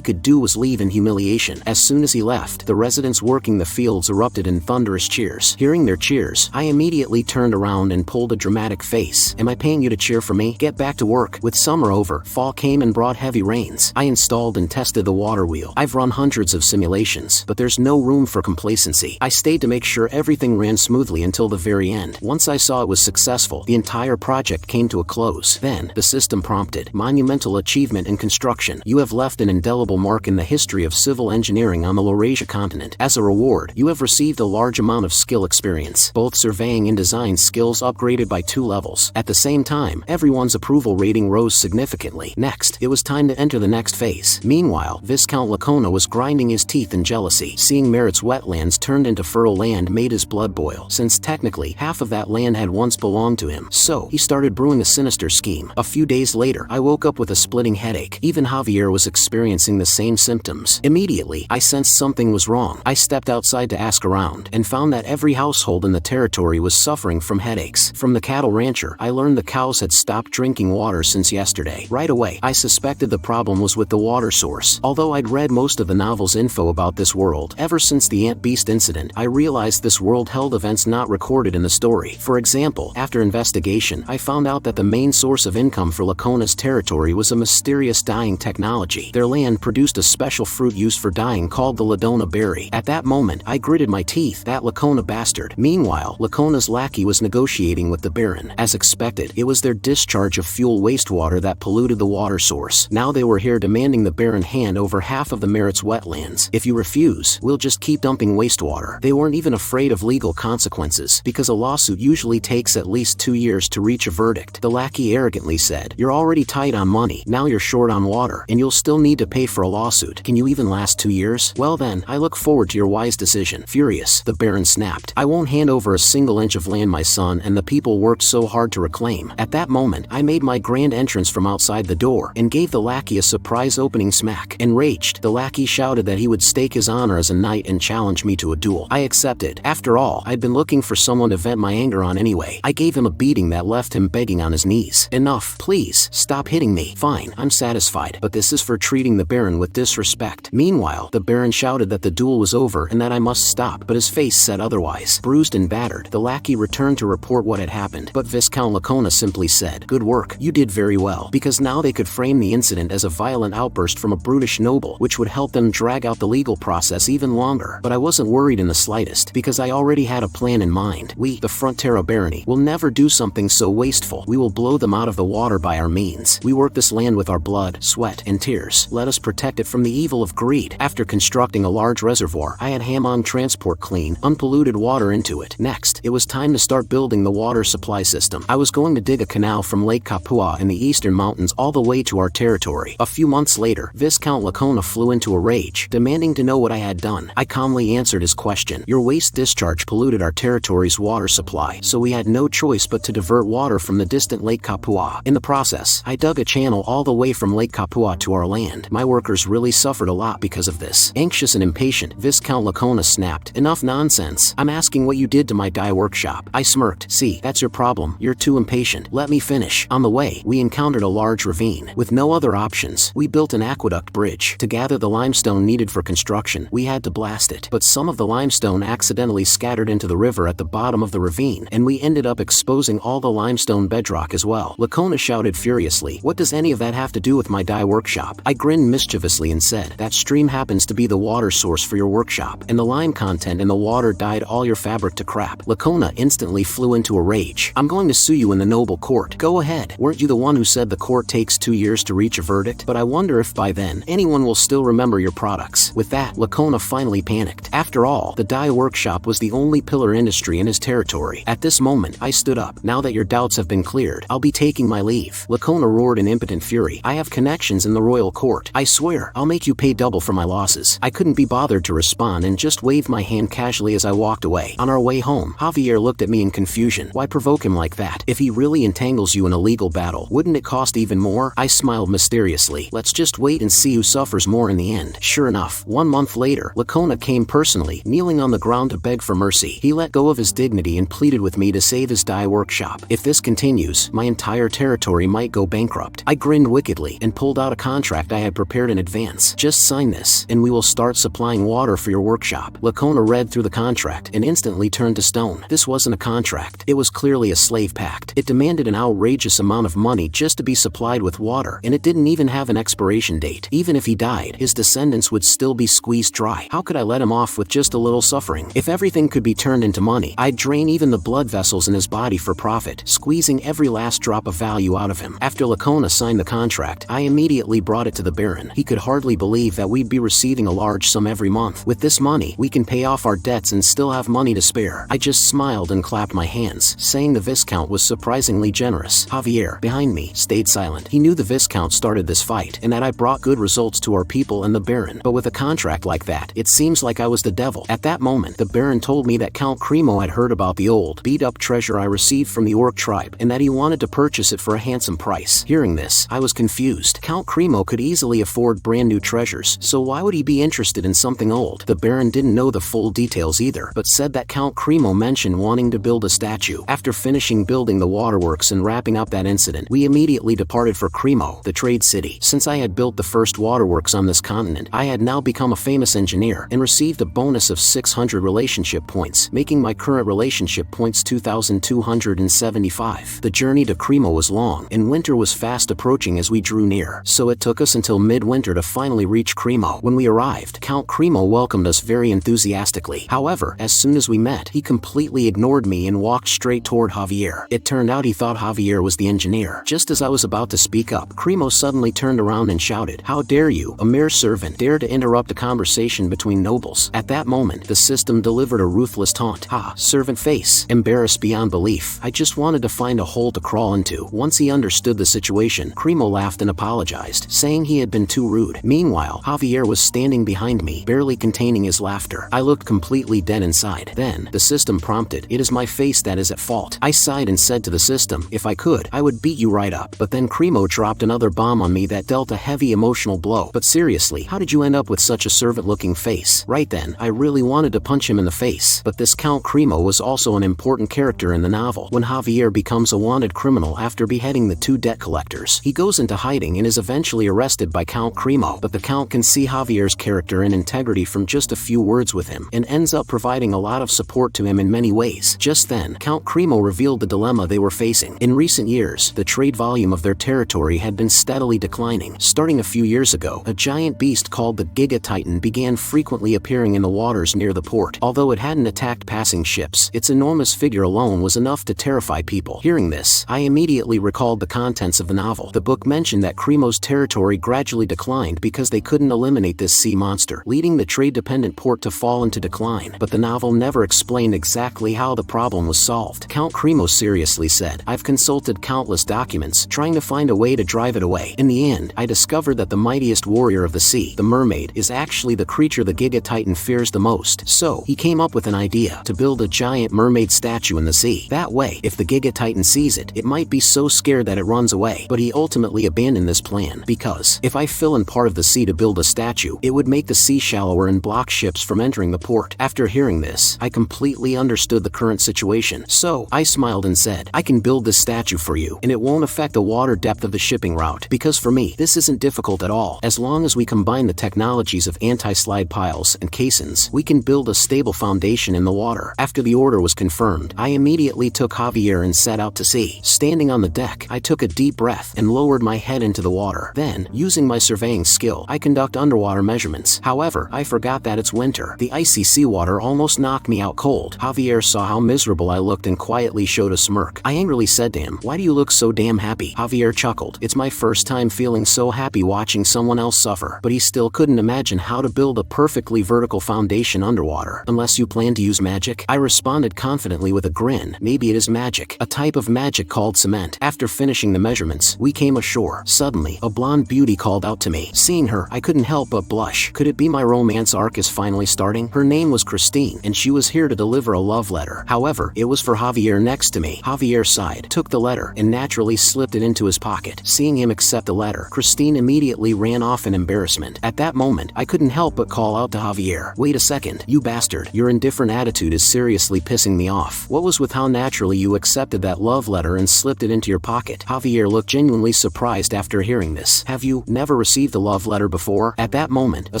could do was leave in humiliation. As soon as he left, the residents working the fields erupted in thunderous cheers. Hearing their cheers, I immediately turned around and pulled a dramatic face. Am I paying you to cheer for me? Get back to work. With summer over, fall came and brought heavy rains. I installed and tested the water wheel. I've run hundreds of simulations, but there's no room for complacency. I stayed to make sure everything ran smoothly until the very end. Once I saw it was successful, the entire project came to a close. Then, the system prompted, monumental achievement in construction. You have left an indelible mark in the history of civil engineering on the Laurasia continent. As a reward, you have received a large amount of skill experience. Both surveying and design skills upgraded by 2 levels. At the same time, everyone's approval rating rose significantly. Next, it was time to enter the next phase. Meanwhile, Viscount Lakona was grinding his teeth in jealousy. Seeing Merit's wetlands turned into fertile land made his blood boil, since technically, half of that land had once belonged to him. So, he started brewing a sinister scheme. A few days later, I woke up with a splitting headache. Even Javier was experiencing the same symptoms. Immediately, I sensed something was wrong. I stepped outside to ask around, and found that every household in the territory was suffering from headaches. From the cattle rancher, I learned the cows had stopped drinking water since yesterday. Right away, I suspected the problem was with the water source. Although I'd read most of the novel's info about this world, ever since the Ant Beast incident, I realized this world held events not recorded in the story. For example, after investigation, I found out that the main source of income for Lakona's territory was a mysterious dyeing technology. Their land produced a special fruit used for dyeing called the Ladona berry. At that moment, I gritted my teeth. That Lakona bastard. Meanwhile, Lakona's lackey was negotiating with the Baron. As expected, it was their discharge of fuel wastewater that polluted the water source. Now they were here demanding the Baron hand over half of the Merit's wetlands. If you refuse, we'll just keep dumping wastewater. They weren't even afraid of legal consequences, because a lawsuit usually takes at least 2 years to reach a verdict. The lackey arrogantly said, "You're already tight on money, now you're short on water, and you'll still need to pay for a lawsuit. Can you even last 2 years? Well then, I look forward to your wise decision." Furious, the Baron snapped, "I won't hand over a single inch of land my son and the people worked so hard to reclaim." At that moment, I made my grand entrance from outside the door, and gave the lackey a surprise opening smack. Enraged, the lackey shouted that he would stake his honor as a knight and challenge me to a duel. I accepted. After all, I'd been looking for someone to vent my anger on anyway. I gave him a beating that left him begging on his knees. "Enough, please, stop hitting me." "Fine, I'm satisfied, but this is for treating the Baron with disrespect." Meanwhile, the Baron shouted that the duel was over and that I must stop, but his face said otherwise. Bruised and battered, the lackey returned to report what had happened, but Viscount Lakona simply said, "Good work, you did very well," because now they could frame the incident as a violent outburst from a brutish noble, which would help them drag out the legal process even longer. But I wasn't worried in the slightest, because I already had a plan in mind. We, the Frontera Barony, will never do something so wasteful. We will blow them out of the water by our means. We work this land with our blood, sweat, and tears. Let us protect it from the evil of greed. After constructing a large reservoir, I had Hammond transport clean, unpolluted water into it. Next, it was time to start building the water supply system. I was going to dig a canal from Lake Kapua in the eastern mountains all the way to our territory. A few months later, Viscount Lakona flew into a rage, demanding to know what I had done. I calmly answered his question. "Your waste discharge polluted our territory's water supply, so we had no choice but to divert water from the distant Lake Kapua. In the process, I dug a channel all the way from Lake Kapua to our land. My workers really suffered a lot because of this." Anxious and impatient, Viscount Lakona snapped, "Enough nonsense. I'm asking what you did to my dye workshop." I smirked. "See, that's your problem. You're too impatient. Let me finish." On the way, we encountered a large ravine. With no other options, we built an aqueduct bridge. To gather the limestone needed for construction, we had to blast it. But some of the limestone accidentally scattered into the river at the bottom of the ravine, and we ended up exposing all the limestone bedrock as well. Lakona shouted furiously, "What does any of that have to do with my dye workshop?" I grinned mischievously and said, "That stream happens to be the water source for your workshop, and the lime content in the water dyed all your fabric to crap." Lakona instantly flew into a rage. "I'm going to sue you in the noble court." "Go ahead. Weren't you the one who said the court takes 2 years to reach a verdict? But I wonder if by then, anyone will still remember your products." With that, Lakona finally panicked. After all, the dye workshop was the only pillar industry in his territory. At this moment, I stood up. "Now that your doubts have been cleared, I'll be taking my leave." Lakona roared in impotent fury. "I have connections in the royal court. I swear, I'll make you pay double for my losses." I couldn't be bothered to respond and just waved my hand casually as I walked away. On our way home, Javier looked at me in confusion. "Why provoke him like that? If he really entangles you in a legal battle, wouldn't it cost even more?" I smiled mysteriously. "Let's just wait and see who suffers more in the end." Sure enough, 1 month later, Lacona came personally, kneeling on the ground to beg for mercy. He let go of his dignity and pleaded with me to save his dye workshop. If this continues, my entire territory might go bankrupt. I grinned wickedly and pulled out a contract I had prepared in advance. Just sign this, and we will start supplying water for your workshop. Lacona read through the contract and instantly turned to stone. This wasn't a contract. It was clearly a slave pact. It demanded an outrageous amount of money just to be supplied with water, and it didn't even have an expiration date. Even if he died, his descendants would still be squeezed dry. How could I let him off with just a little suffering? If everything could be turned into money, I'd drain even the blood vessels in his body for profit, squeezing every last drop of value out of him. After Lacona signed the contract, I immediately brought it to the Baron. He could hardly believe that we'd be receiving a large sum every month. With this money, we can pay off our debts and still have money to spare. I just smiled and clapped my hands, saying the Viscount was surprisingly generous. Javier, behind me, stayed silent. He knew the Viscount started this fight, and that I brought good results to our people and the Baron. But with a contract like that, it seems like I was the devil. At that moment, the Baron told me that Count Cremo had heard about the old, beat-up treasure I received from the Orc tribe, and that he wanted to purchase it for a handsome price. Hearing this, I was confused. Count Cremo could easily afford brand new treasures, so why would he be interested in something old? The Baron didn't know the full details either, but said that Count Cremo mentioned wanting to build a statue. After finishing building the waterworks and wrapping up that incident, we immediately departed for Cremo, the trade city. Since I had built the first waterworks on this continent, I had now become a famous engineer and received a bonus of 600 relationship points, making my current relationship points 2,275. The journey to Cremo was long, and winter was fast approaching as we drew near, so it took us until midwinter to finally reach Cremo. When we arrived, Count Cremo welcomed us very enthusiastically. However, as soon as we met, he completely ignored me and walked straight toward Javier. It turned out he thought Javier was the engineer. Just as I was about to speak up, Cremo suddenly turned around and shouted, "How dare you, a mere servant, dare to interrupt a conversation between nobles?" At that moment, the system delivered a ruthless taunt. "Ha, servant face." Embarrassed beyond belief, I just wanted to find a hole to crawl into. Once he understood the situation, Cremo laughed and apologized, saying he had been too rude. Meanwhile, Javier was standing behind me, barely containing his laughter. I looked completely dead inside. Then, the system prompted, "It is my face that is at fault." I sighed and said to the system, "If I could, I would beat you right up." But then Cremo dropped another bomb on me that dealt a heavy emotional blow. "But seriously, how did you end up with such a servant-looking face?" Right then, I really wanted to punch him in the face. But this Count Cremo was also an important character in the novel. When Javier becomes a wanted criminal after beheading the two debt collectors, he goes into hiding and is eventually arrested by Count Cremo. But the Count can see Javier's character and integrity from just a few words with him, and ends up providing a lot of support to him in many ways. Just then, Count Cremo revealed the dilemma they were facing. In recent years, the trade volume of their territory had been steadily declining. Starting a few years ago, a giant beast called the Giga Titan began frequently appearing in the waters near the port. Although it hadn't attacked passing ships, its enormous figure alone was enough to terrify people. Hearing this, I immediately recalled the contents of the novel. The book mentioned that Cremo's territory gradually declined because they couldn't eliminate this sea monster, leading the trade-dependent port to fall into decline. But the novel never explained exactly how the problem was solved. Count Cremo seriously said, "I've consulted countless documents, trying to find a way to drive it away. In the end, I discovered that the mightiest warrior of the sea, the mermaid, is actually the creature the Giga Titan fears the most. So, he came up with an idea to build a giant mermaid statue in the sea. That way, if the Giga Titan sees it, it might be so scared that it runs away." But he ultimately abandoned this plan, because if I fill in part of the sea to build a statue, it would make the sea shallower and block ships from entering the port. After hearing this, I completely understood the current situation. So, I smiled and said, "I can build this statue for you, and it won't affect the water depth of the shipping route, because for me, this isn't difficult at all. As long as we combine the technologies of anti-slide piles and caissons, we can build a stable foundation in the water." After the order was confirmed, I immediately took Javier and set out to sea. Standing on the deck, I took a deep breath and lowered my head into the water. Then, using my surveying skill, I conduct underwater measurements. However, I forgot that it's winter. The icy seawater almost knocked me out cold. Javier saw how miserable I looked and quietly showed a smirk. I angrily said to him, "Why do you look so damn happy?" Javier chuckled. It's my first time feeling so happy watching someone else suffer. But he still couldn't imagine how to build a perfectly vertical foundation underwater. "Unless you plan to use magic?" I responded confidently with a grin. "Maybe it is magic. A type of magic called cement." After finishing the measurements, we came ashore. Suddenly, a blonde beauty called out to me. Seeing her, I couldn't help but blush. Could it be my romance arc is finally starting? Her name was Christine, and she was here to deliver a love letter. However, it was for Javier next to me. Javier sighed, took the letter, and naturally slipped it into his pocket. Seeing him accept the letter, Christine immediately ran off in embarrassment. At that moment, I couldn't help but call call out to Javier. Wait a second, you bastard. Your indifferent attitude is seriously pissing me off. What was with how naturally you accepted that love letter and slipped it into your pocket? Javier looked genuinely surprised after hearing this. Have you never received a love letter before? At that moment, a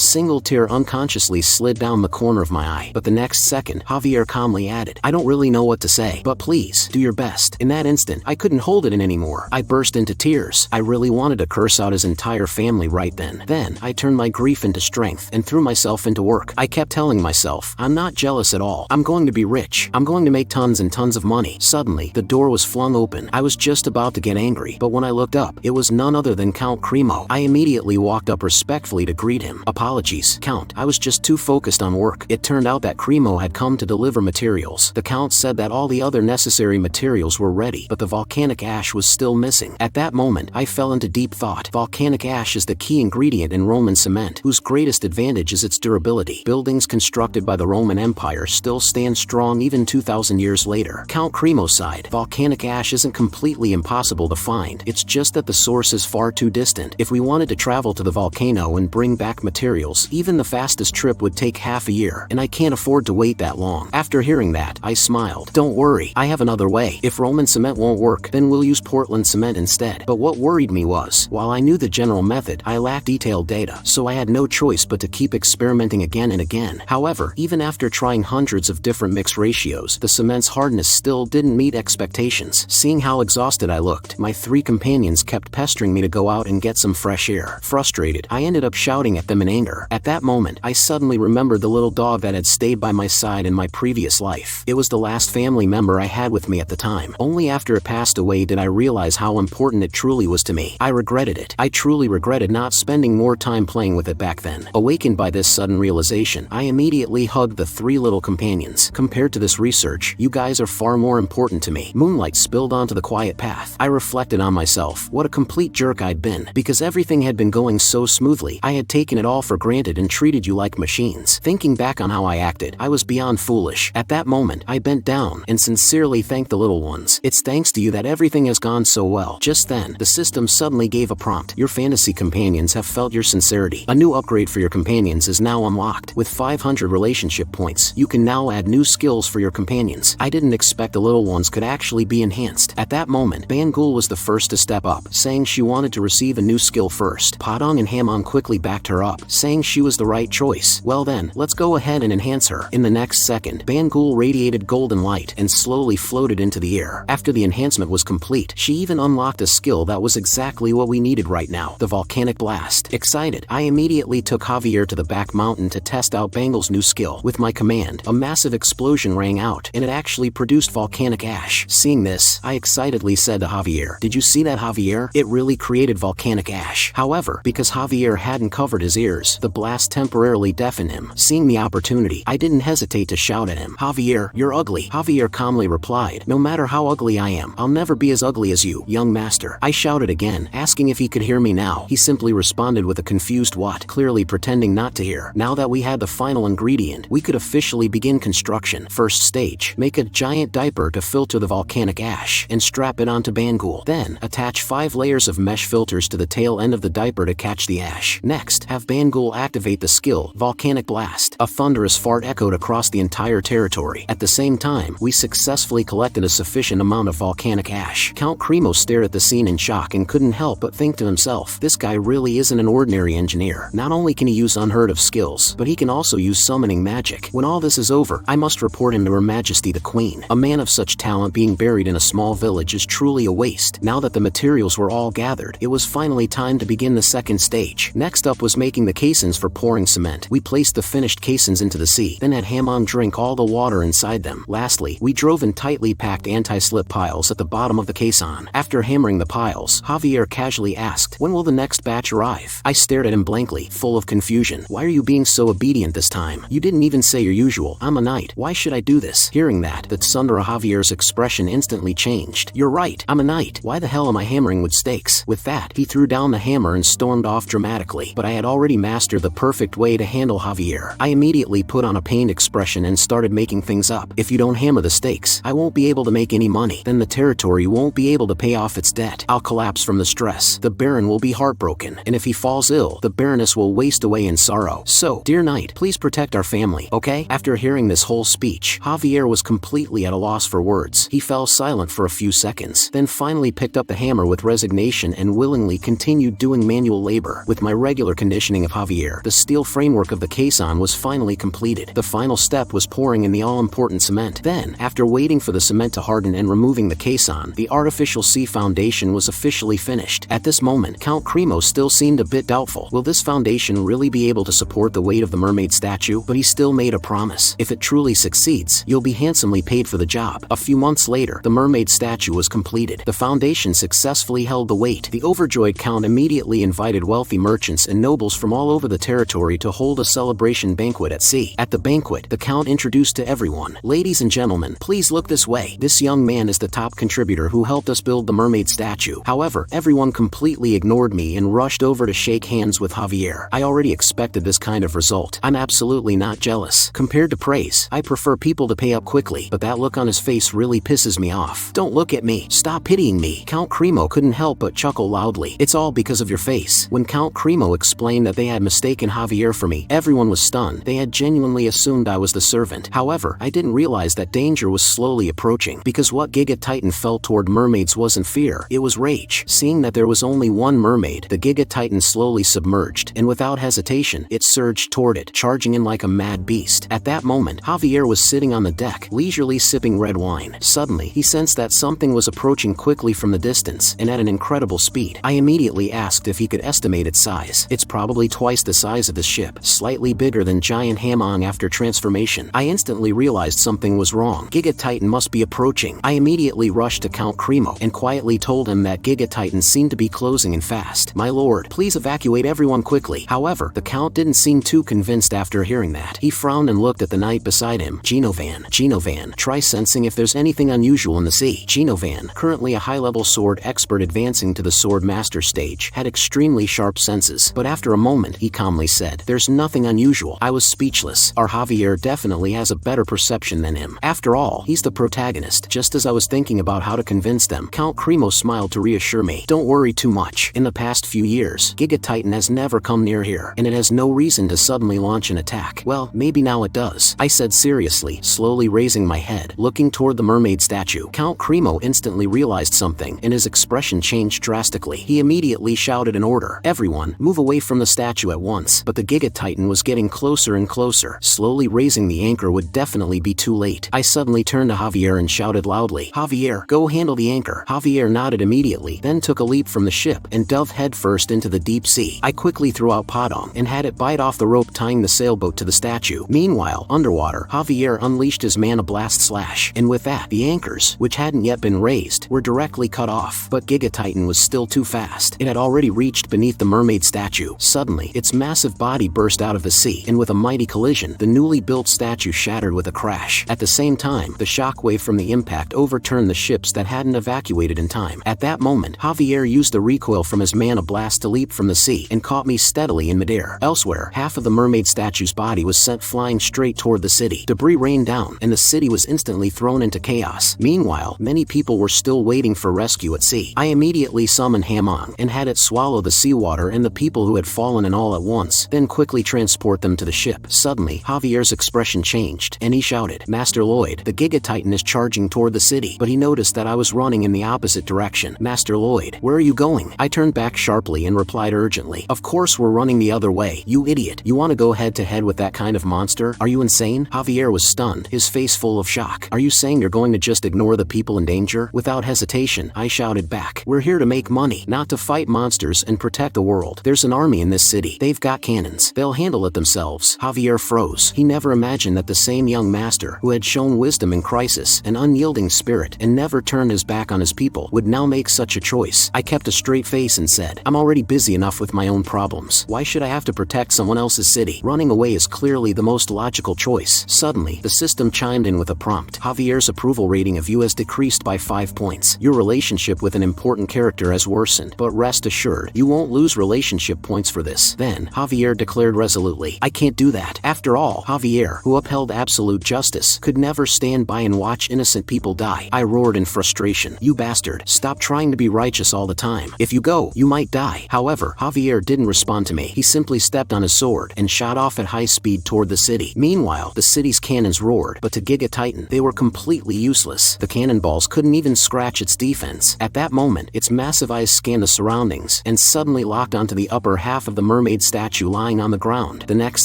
single tear unconsciously slid down the corner of my eye. But the next second, Javier calmly added, I don't really know what to say, but please, do your best. In that instant, I couldn't hold it in anymore. I burst into tears. I really wanted to curse out his entire family right then. Then, I turned my grief into strength and threw myself into work. I kept telling myself, I'm not jealous at all. I'm going to be rich. I'm going to make tons and tons of money. Suddenly, the door was flung open. I was just about to get angry, but when I looked up, it was none other than Count Cremo. I immediately walked up respectfully to greet him. Apologies, Count. I was just too focused on work. It turned out that Cremo had come to deliver materials. The Count said that all the other necessary materials were ready, but the volcanic ash was still missing. At that moment, I fell into deep thought. Volcanic ash is the key ingredient in Roman cement, whose greatest advantage is its durability. Buildings constructed by the Roman Empire still stand strong even 2,000 years later. Count Cremo sighed. Volcanic ash isn't completely impossible to find. It's just that the source is far too distant. If we wanted to travel to the volcano and bring back materials, even the fastest trip would take half a year, and I can't afford to wait that long. After hearing that, I smiled. Don't worry, I have another way. If Roman cement won't work, then we'll use Portland cement instead. But what worried me was, while I knew the general method, I lacked detailed data, so I had no choice but to keep experimenting again and again. However, even after trying hundreds of different mix ratios, the cement's hardness still didn't meet expectations. Seeing how exhausted I looked, my 3 companions kept pestering me to go out and get some fresh air. Frustrated, I ended up shouting at them in anger. At that moment, I suddenly remembered the little dog that had stayed by my side in my previous life. It was the last family member I had with me at the time. Only after it passed away did I realize how important it truly was to me. I regretted it. I truly regretted not spending more time playing with it back then. Awakened by this sudden realization, I immediately hugged the 3 little companions. Compared to this research, you guys are far more important to me. Moonlight spilled onto the quiet path. I reflected on myself. What a complete jerk I'd been. Because everything had been going so smoothly, I had taken it all for granted and treated you like machines. Thinking back on how I acted, I was beyond foolish. At that moment, I bent down and sincerely thanked the little ones. It's thanks to you that everything has gone so well. Just then, the system suddenly gave a prompt. Your fantasy companions have felt your sincerity. A new upgrade for your companions is now unlocked. With 500 relationship points, you can now add new skills for your companions. I didn't expect the little ones could actually be enhanced. At that moment, Bangul was the first to step up, saying she wanted to receive a new skill first. Padang and Hamon quickly backed her up, saying she was the right choice. Well then, let's go ahead and enhance her. In the next second, Bangul radiated golden light and slowly floated into the air. After the enhancement was complete, she even unlocked a skill that was exactly what we needed right now, the volcanic blast. Excited, I immediately took Javier to the back mountain to test out Bangul's new skill. With my command, a massive explosion rang out, and it actually produced volcanic ash. Seeing this, I excitedly said to Javier, did you see that, Javier? It really created volcanic ash. However, because Javier hadn't covered his ears, the blast temporarily deafened him. Seeing the opportunity, I didn't hesitate to shout at him, Javier, you're ugly. Javier calmly replied, no matter how ugly I am, I'll never be as ugly as you, young master. I shouted again, asking if he could hear me now. He simply responded with a confused what, clearly pretending not to hear. Now that we had the final ingredient, we could officially begin construction. First stage, make a giant diaper to filter the volcanic ash, and strap it onto Bangul. Then, attach 5 layers of mesh filters to the tail end of the diaper to catch the ash. Next, have Bangul activate the skill, Volcanic Blast. A thunderous fart echoed across the entire territory. At the same time, we successfully collected a sufficient amount of volcanic ash. Count Cremo stared at the scene in shock and couldn't help but think to himself, this guy really isn't an ordinary engineer. Not only can he use unheard of skills, but he can also use summoning magic. When all this is over, I must report him to Her Majesty the Queen. A man of such talent being buried in a small village is truly a waste. Now that the materials were all gathered, it was finally time to begin the second stage. Next up was making the caissons for pouring cement. We placed the finished caissons into the sea, then had Hamon drink all the water inside them. Lastly, we drove in tightly packed anti-slip piles at the bottom of the caisson. After hammering the piles, Javier casually asked, when will the next batch arrive? I stared at him blankly, full of confusion. Why are you being so obedient this time? You didn't even say your usual, I'm a knight. Why should I do this? Hearing that, the Tsundere Javier's expression instantly changed. You're right, I'm a knight. Why the hell am I hammering with stakes? With that, he threw down the hammer and stormed off dramatically. But I had already mastered the perfect way to handle Javier. I immediately put on a pained expression and started making things up. If you don't hammer the stakes, I won't be able to make any money. Then the territory won't be able to pay off its debt. I'll collapse from the stress. The Baron will be heartbroken. And if he falls ill, the Baroness will waste away in sorrow. tomorrow. So, dear knight, please protect our family, okay? After hearing this whole speech, Javier was completely at a loss for words. He fell silent for a few seconds, then finally picked up the hammer with resignation and willingly continued doing manual labor. With my regular conditioning of Javier, the steel framework of the caisson was finally completed. The final step was pouring in the all-important cement. Then, after waiting for the cement to harden and removing the caisson, the artificial sea foundation was officially finished. At this moment, Count Cremo still seemed a bit doubtful. Will this foundation really be able to support the weight of the mermaid statue? But he still made a promise. If it truly succeeds, you'll be handsomely paid for the job. A few months later, the mermaid statue was completed. The foundation successfully held the weight. The overjoyed Count immediately invited wealthy merchants and nobles from all over the territory to hold a celebration banquet at sea. At the banquet, the Count introduced to everyone, "Ladies and gentlemen, please look this way. This young man is the top contributor who helped us build the mermaid statue." However, everyone completely ignored me and rushed over to shake hands with Javier. I already expected this kind of result. I'm absolutely not jealous. Compared to praise, I prefer people to pay up quickly, but that look on his face really pisses me off. "Don't look at me. Stop pitying me." Count Cremo couldn't help but chuckle loudly. "It's all because of your face." When Count Cremo explained that they had mistaken Javier for me, everyone was stunned. They had genuinely assumed I was the servant. However, I didn't realize that danger was slowly approaching, because what Giga Titan felt toward mermaids wasn't fear, it was rage. Seeing that there was only one mermaid, the Giga Titan slowly submerged, and without hesitation, it surged toward it, charging in like a mad beast. At that moment, Javier was sitting on the deck, leisurely sipping red wine. Suddenly, he sensed that something was approaching quickly from the distance, and at an incredible speed. I immediately asked if he could estimate its size. "It's probably twice the size of this ship, slightly bigger than giant Hamong after transformation." I instantly realized something was wrong. Giga Titan must be approaching. I immediately rushed to Count Cremo and quietly told him that Giga Titan seemed to be closing in fast. "My lord, please evacuate everyone quickly." However, the Count didn't seem too convinced after hearing that. He frowned and looked at the knight beside him. Genovan, try sensing if there's anything unusual in the sea." Genovan, currently a high-level sword expert advancing to the sword master stage, had extremely sharp senses, but after a moment he calmly said, "There's nothing unusual." I was speechless. Our Javier definitely has a better perception than him. After all, he's the protagonist. Just as I was thinking about how to convince them, Count Cremo smiled to reassure me. "Don't worry too much. In the past few years, Giga Titan has never come near here, and it has no reason to suddenly launch an attack." "Well, maybe now it does," I said seriously, slowly raising my head, looking toward the mermaid statue. Count Cremo instantly realized something, and his expression changed drastically. He immediately shouted an order. "Everyone, move away from the statue at once." But the Giga Titan was getting closer and closer. Slowly raising the anchor would definitely be too late. I suddenly turned to Javier and shouted loudly, "Javier, go handle the anchor." Javier nodded immediately, then took a leap from the ship and dove headfirst into the deep sea. I quickly threw out Padong and had it bite off the rope tying the sailboat to the statue. Meanwhile, underwater, Javier unleashed his mana blast slash, and with that, the anchors, which hadn't yet been raised, were directly cut off. But Giga Titan was still too fast. It had already reached beneath the mermaid statue. Suddenly, its massive body burst out of the sea, and with a mighty collision, the newly built statue shattered with a crash. At the same time, the shockwave from the impact overturned the ships that hadn't evacuated in time. At that moment, Javier used the recoil from his mana blast to leap from the sea and caught me steadily in midair. Elsewhere, half of the mermaid statue's body was sent flying straight toward the city. Debris rained down, and the city was instantly thrown into chaos. Meanwhile, many people were still waiting for rescue at sea. I immediately summoned Hamong and had it swallow the seawater and the people who had fallen in all at once, then quickly transport them to the ship. Suddenly, Javier's expression changed, and he shouted, "Master Lloyd, the Giga Titan is charging toward the city." But he noticed that I was running in the opposite direction. "Master Lloyd, where are you going?" I turned back sharply and replied urgently, "Of course we're running the other way, you idiot. You want to go head-to-head with that kind of monster? Are you insane?" Javier was stunned, his face full of shock. "Are you saying you're going to just ignore the people in danger?" Without hesitation, I shouted back, "We're here to make money, not to fight monsters and protect the world. There's an army in this city. They've got cannons. They'll handle it themselves." Javier froze. He never imagined that the same young master, who had shown wisdom in crisis, an unyielding spirit, and never turned his back on his people, would now make such a choice. I kept a straight face and said, "I'm already busy enough with my own problems. Why should I have to protect someone else's city? Running away is clearly the most logical choice." Suddenly, the system chimed in with a prompt. "Javier's approval rating of you has decreased by 5 points. Your relationship with an important character has worsened, but rest assured, you won't lose relationship points for this." Then, Javier declared resolutely, "I can't do that." After all, Javier, who upheld absolute justice, could never stand by and watch innocent people die. I roared in frustration, "You bastard, stop trying to be righteous all the time. If you go, you might die." However, Javier didn't respond to me. He simply stepped on his sword and shot off at high speed toward the city. Meanwhile, the city's cannons roared, but to Giga Titan, they were completely useless. The cannonballs couldn't even scratch its defense. At that moment, its massive eyes scanned the surroundings and suddenly locked onto the upper half of the mermaid statue lying on the ground. The next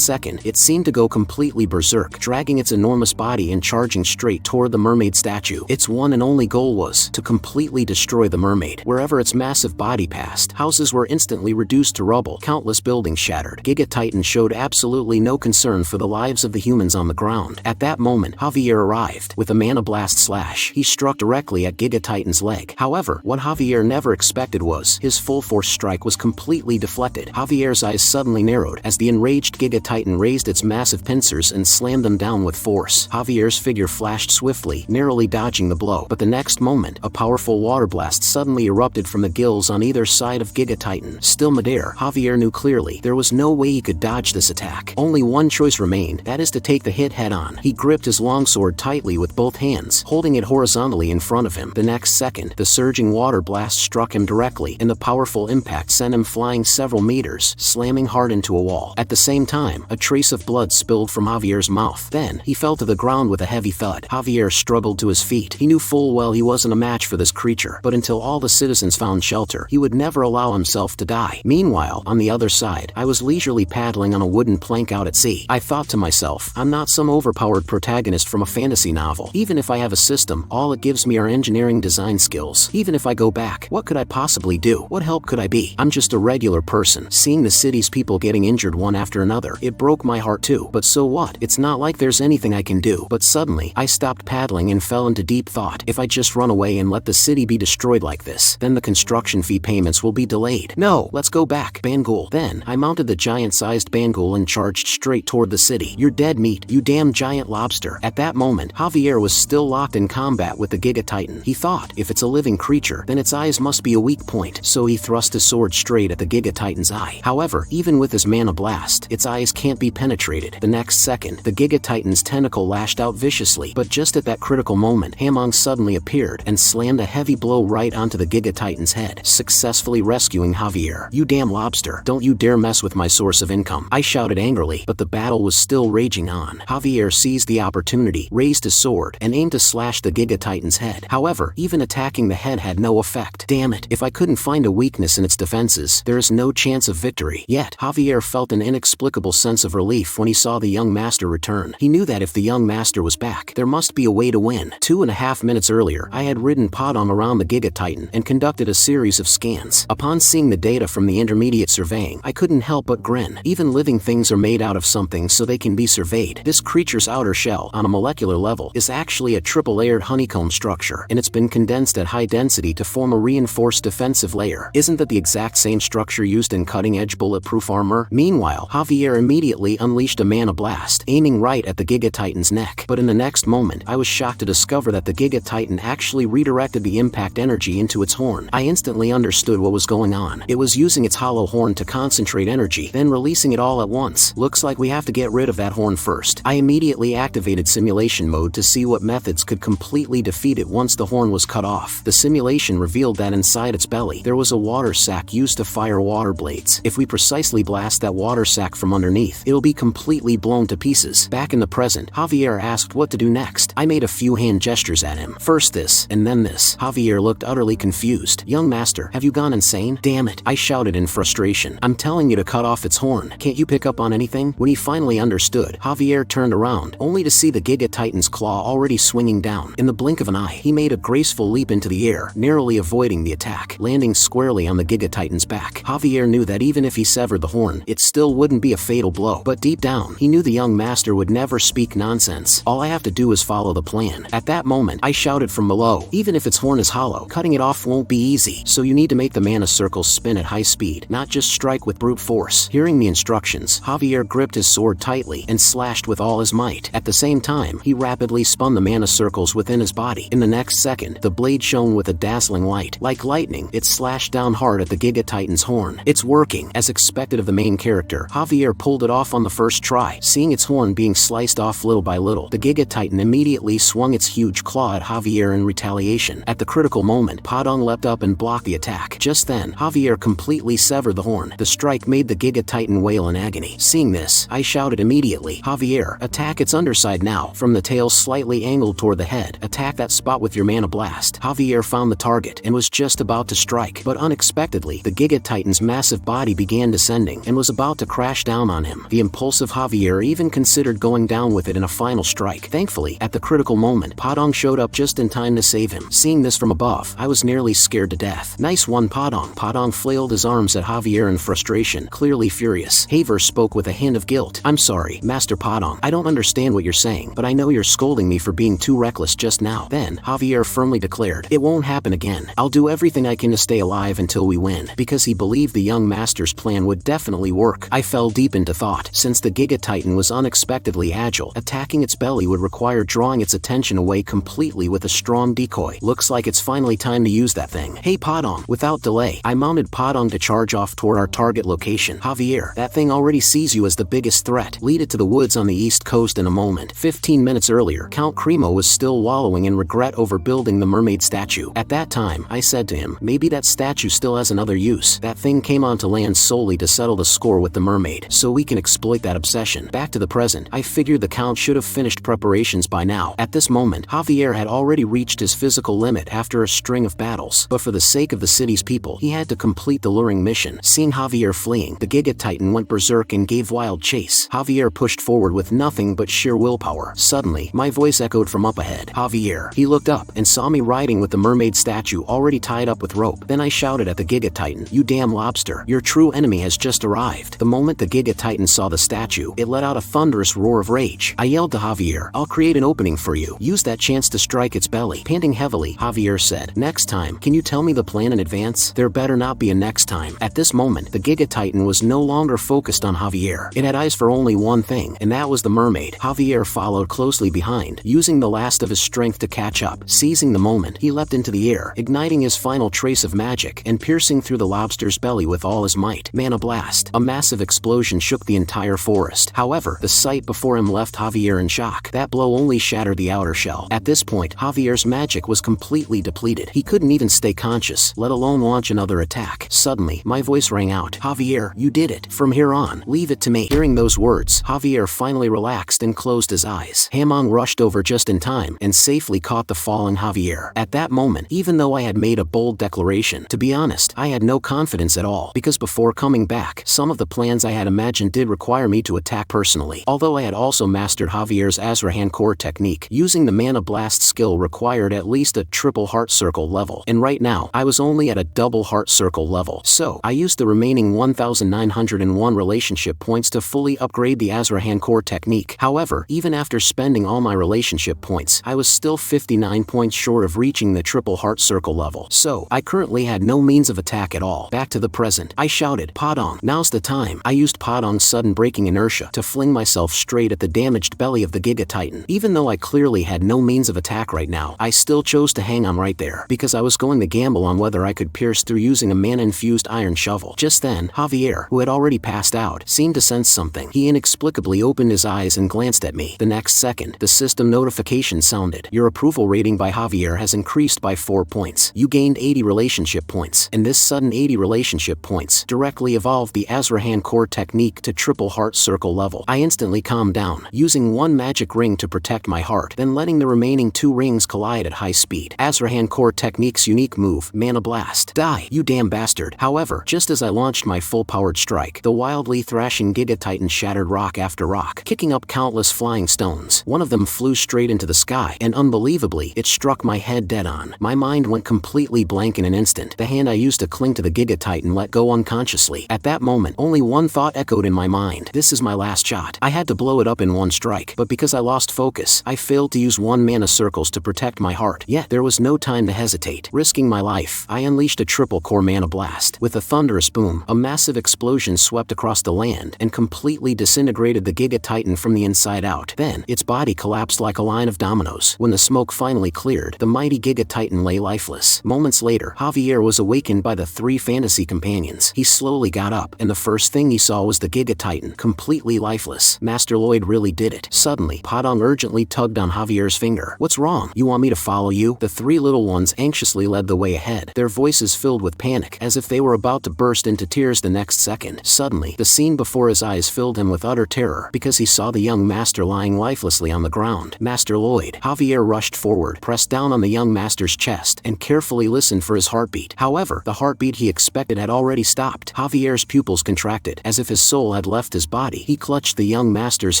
second, it seemed to go completely berserk, dragging its enormous body and charging straight toward the mermaid statue. Its one and only goal was to completely destroy the mermaid. Wherever its massive body passed, houses were instantly reduced to rubble, countless buildings shattered. Giga Titan showed absolutely no concern for the lives of the humans on the ground. At that moment, Javier arrived. With a mana blast slash, he struck directly at Giga Titan's leg. However, what Javier never expected was his full force strike was completely deflected. Javier's eyes suddenly narrowed as the enraged Giga Titan raised its massive pincers and slammed them down with force. Javier's figure flashed swiftly, narrowly dodging the blow, but the next moment, a powerful water blast suddenly erupted from the gills on either side of Giga Titan. Still midair, Javier knew clearly there was no way he could dodge this attack. Only one choice remained, that is to take the hit head on. He gripped his longsword tightly with both hands, holding it horizontally in front of him. The next second, the surging water blast struck him directly, and the powerful impact sent him flying several meters, slamming hard into a wall. At the same time, a trace of blood spilled from Javier's mouth. Then, he fell to the ground with a heavy thud. Javier struggled to his feet. He knew full well he wasn't a match for this creature, but until all the citizens found shelter, he would never allow himself to die. Meanwhile, on the other side, I was leisurely paddling on a wooden plank out at sea. I thought to myself, I'm not some overpowered protagonist from a fantasy novel. Even if I have a system, all it gives me are engineering design skills. Even if I go back, what could I possibly do? What help could I be? I'm just a regular person. Seeing the city's people getting injured one after another, it broke my heart too. But so what? It's not like there's anything I can do. But suddenly, I stopped paddling and fell into deep thought. If I just run away and let the city be destroyed like this, then the construction fee payments will be delayed. No, let's go back, Bangul. Then, I mounted the giant-sized Bangul and charged straight toward the city. You're dead meat, you damn giant lobster. At that moment, Javier was still locked in combat with the Giga Titan. He thought, if it's a living creature, then its eyes must be a weak point, so he thrust his sword straight at the Giga Titan's eye. However, even with his mana blast, its eyes can't be penetrated. The next second, the Giga Titan's tentacle lashed out viciously, but just at that critical moment, Hamong suddenly appeared and slammed a heavy blow right onto the Giga Titan's head, successfully rescuing Javier. You damn lobster, don't you dare mess with my source of income, I shouted angrily, but the battle was still raging on. Javier seized the opportunity, raised his sword, and aimed to slash the Giga Titan's head. However, even attacking the head had no effect. Damn it, if I couldn't find a weakness in its defenses, there is no chance of victory. Yet, Javier felt an inexplicable sense of relief when he saw the young master return. He knew that if the young master was back, there must be a way to win. 2.5 minutes earlier, I had ridden Podong around the Giga Titan and conducted a series of scans. Upon seeing the data from the intermediate surveying, I couldn't help but grin. Even living things are made out of something so they can be surveyed. This creature's outer shell, on a molecular level, is actually a triple-layered honeycomb structure, and it's been condensed at high density to form a reinforced defensive layer. Isn't that the exact same structure used in cutting-edge bulletproof armor? Meanwhile, Javier immediately unleashed a mana blast, aiming right at the Giga Titan's neck. But in the next moment, I was shocked to discover that the Giga Titan actually redirected the impact energy into its horn. I instantly understood what was going on. It was using its hollow horn to concentrate energy, then releasing it all at once. Looks like we have to get rid of that horn first. I immediately activated simulation mode to see what methods could completely defeat it once the horn was cut off. The simulation revealed that inside its belly, there was a water sac used to fire water blades. If we precisely blast that water sac from underneath, it'll be completely blown to pieces. Back in the present, Javier asked what to do next. I made a few hand gestures at him. First this, and then this. Javier looked utterly confused. Young master, have you gone insane? Damn it, I shouted in frustration. I'm telling you to cut off its horn. Can't you pick up on anything? When he finally understood, Javier turned around, only to see the Giga Titan's claw already swinging down. In the blink of an eye, he made a graceful leap into the air, narrowly avoiding the attack, landing squarely on the Giga Titan's back. Javier knew that even if he severed the horn, it still wouldn't be a fatal blow. But deep down, he knew the young master would never speak nonsense. All I have to do is follow the plan. At that moment, I shouted from below, even if its horn is hollow, cutting it off won't be easy, so you need to make the mana circles spin at high speed, not just strike with brute force. Hearing the instructions, Javier gripped his sword tightly and slashed with all his might. At the same time, he rapidly spun the mana circles within his body. In the next second, the blade shone with a dazzling light. Like lightning, it slashed down hard at the Giga Titan's horn. It's working. As expected of the main character, Javier pulled it off on the first try. Seeing its horn being sliced off little by little, the Giga Titan immediately swung its huge claw at Javier in retaliation. At the critical moment, Podong leapt up and blocked the attack. Just then, Javier completely severed the horn. The strike made the Giga Titan Titan wail in agony. Seeing this, I shouted immediately, Javier, attack its underside now. From the tail slightly angled toward the head, attack that spot with your Mana Blast. Javier found the target and was just about to strike, but unexpectedly, the Giga Titan's massive body began descending and was about to crash down on him. The impulsive Javier even considered going down with it in a final strike. Thankfully, at the critical moment, Padong showed up just in time to save him. Seeing this from above, I was nearly scared to death. Nice one, Padong. Padong flailed his arms at Javier in frustration, clearly furious. Haver spoke with a hint of guilt. I'm sorry, Master Padong. I don't understand what you're saying, but I know you're scolding me for being too reckless just now. Then, Javier firmly declared, it won't happen again. I'll do everything I can to stay alive until we win, because he believed the young master's plan would definitely work. I fell deep into thought. Since the Giga Titan was unexpectedly agile, attacking its belly would require drawing its attention away completely with a strong decoy. Looks like it's finally time to use that thing. Hey Padong. Without delay, I mounted Padong to charge off toward our target location. Javier, that thing already sees you as the biggest threat. Lead it to the woods on the east coast in a moment. 15 minutes earlier, Count Cremo was still wallowing in regret over building the mermaid statue. At that time, I said to him, maybe that statue still has another use. That thing came onto land solely to settle the score with the mermaid, so we can exploit that obsession. Back to the present, I figured the Count should have finished preparations by now. At this moment, Javier had already reached his physical limit after a string of battles, but for the sake of the city's people, he had to complete the luring mission. Seeing Javier fleeing, the Giga Titan went berserk and gave wild chase. Javier pushed forward with nothing but sheer willpower. Suddenly, my voice echoed from up ahead. Javier. He looked up and saw me riding with the mermaid statue already tied up with rope. Then I shouted at the Giga Titan, you damn lobster, your true enemy has just arrived. The moment the Giga Titan saw the statue, it let out a thunderous roar of rage. I yelled to Javier, I'll create an opening for you. Use that chance to strike its belly. Panting heavily, Javier said, next time, can you tell me the plan in advance? There better not be a next time. At this moment, the Giga Titan was no longer focused on Javier. It had eyes for only one thing, and that was the mermaid. Javier followed closely behind, using the last of his strength to catch up. Seizing the moment, he leapt into the air, igniting his final trace of magic and piercing through the lobster's belly with all his might. Mana Blast. A massive explosion shook the entire forest. However, the sight before him left Javier in shock. That blow only shattered the outer shell. At this point, Javier's magic was completely depleted. He couldn't even stay conscious, let alone launch another attack. Suddenly, my voice rang out, Javier, you did it. From here on, leave it to me. Hearing those words, Javier finally relaxed and closed his eyes. Hamon rushed over just in time and safely caught the falling Javier. At that moment, even though I had made a bold declaration, to be honest, I had no confidence at all, because before coming back, some of the plans I had imagined did require me to attack personally. Although I had also mastered Javier's Azrahan core technique, using the Mana Blast skill required at least a triple heart circle level, and right now, I was only at a double heart circle level. So, I used the remaining 1,901 relationship points to fully upgrade the Azrahan core technique. However, even after spending all my relationship points, I was still 59 points short of reaching the triple heart circle level. So, I currently had no means of attack at all. Back to the present, I shouted, Padong, now's the time. I used Padong's sudden braking inertia to fling myself straight at the damaged belly of the Giga Titan. Even though I clearly had no means of attack right now, I still chose to hang on right there, because I was going to gamble on whether I could pierce through using a mana-infused iron shovel. Just then, Javier, who had already passed out, seemed to sense something. He inexplicably opened his eyes and glanced at me. The next second, the system notification sounded. Your approval rating by Javier has increased by 4 points. You gained 80 relationship points, and this sudden 80 relationship points directly evolved the Azrahan core technique to triple heart circle level. I instantly calmed down, using one magic ring to protect my heart, then letting the remaining 2 rings collide at high speed. Azrahan core technique's unique move, Mana Blast. Die, you damn bastard. However, just as I launched my full-powered strike, the wildly thrashing Giga Titan shattered rock after rock, kicking up countless flying stones. One of them flew straight into the sky, and unbelievably, it struck my head dead on. My mind went completely blank in an instant. The hand I used to cling to the Giga Titan let go unconsciously. At that moment, only one thought echoed in my mind. This is my last shot. I had to blow it up in one strike, but because I lost focus, I failed to use 1 mana circles to protect my heart. Yet, there was no time to hesitate. Risking my life, I unleashed a triple core Mana Blast. With a thunderous boom, a massive explosion swept across the land and completely disintegrated the Giga Titan from the inside out. Then, its body collapsed like a line of dominoes. When the smoke finally cleared, the mighty Giga Titan lay lifeless. Moments later, Javier was awakened by the 3 fantasy companions. He slowly got up, and the first thing he saw was the Giga Titan, completely lifeless. Master Lloyd really did it. Suddenly, Padong urgently tugged on Javier's finger. What's wrong? You want me to follow you? The 3 little ones anxiously led the way ahead, their voices filled with panic, as if they were about to burst into tears the next second. Suddenly, the scene before his eyes filled him with utter terror because he saw the young master lying lifelessly on the ground. Master Lloyd. Javier rushed forward, pressed down on the young master's chest, and carefully listened for his heartbeat. However, the heartbeat he expected had already stopped. Javier's pupils contracted, as if his soul had left his body. He clutched the young master's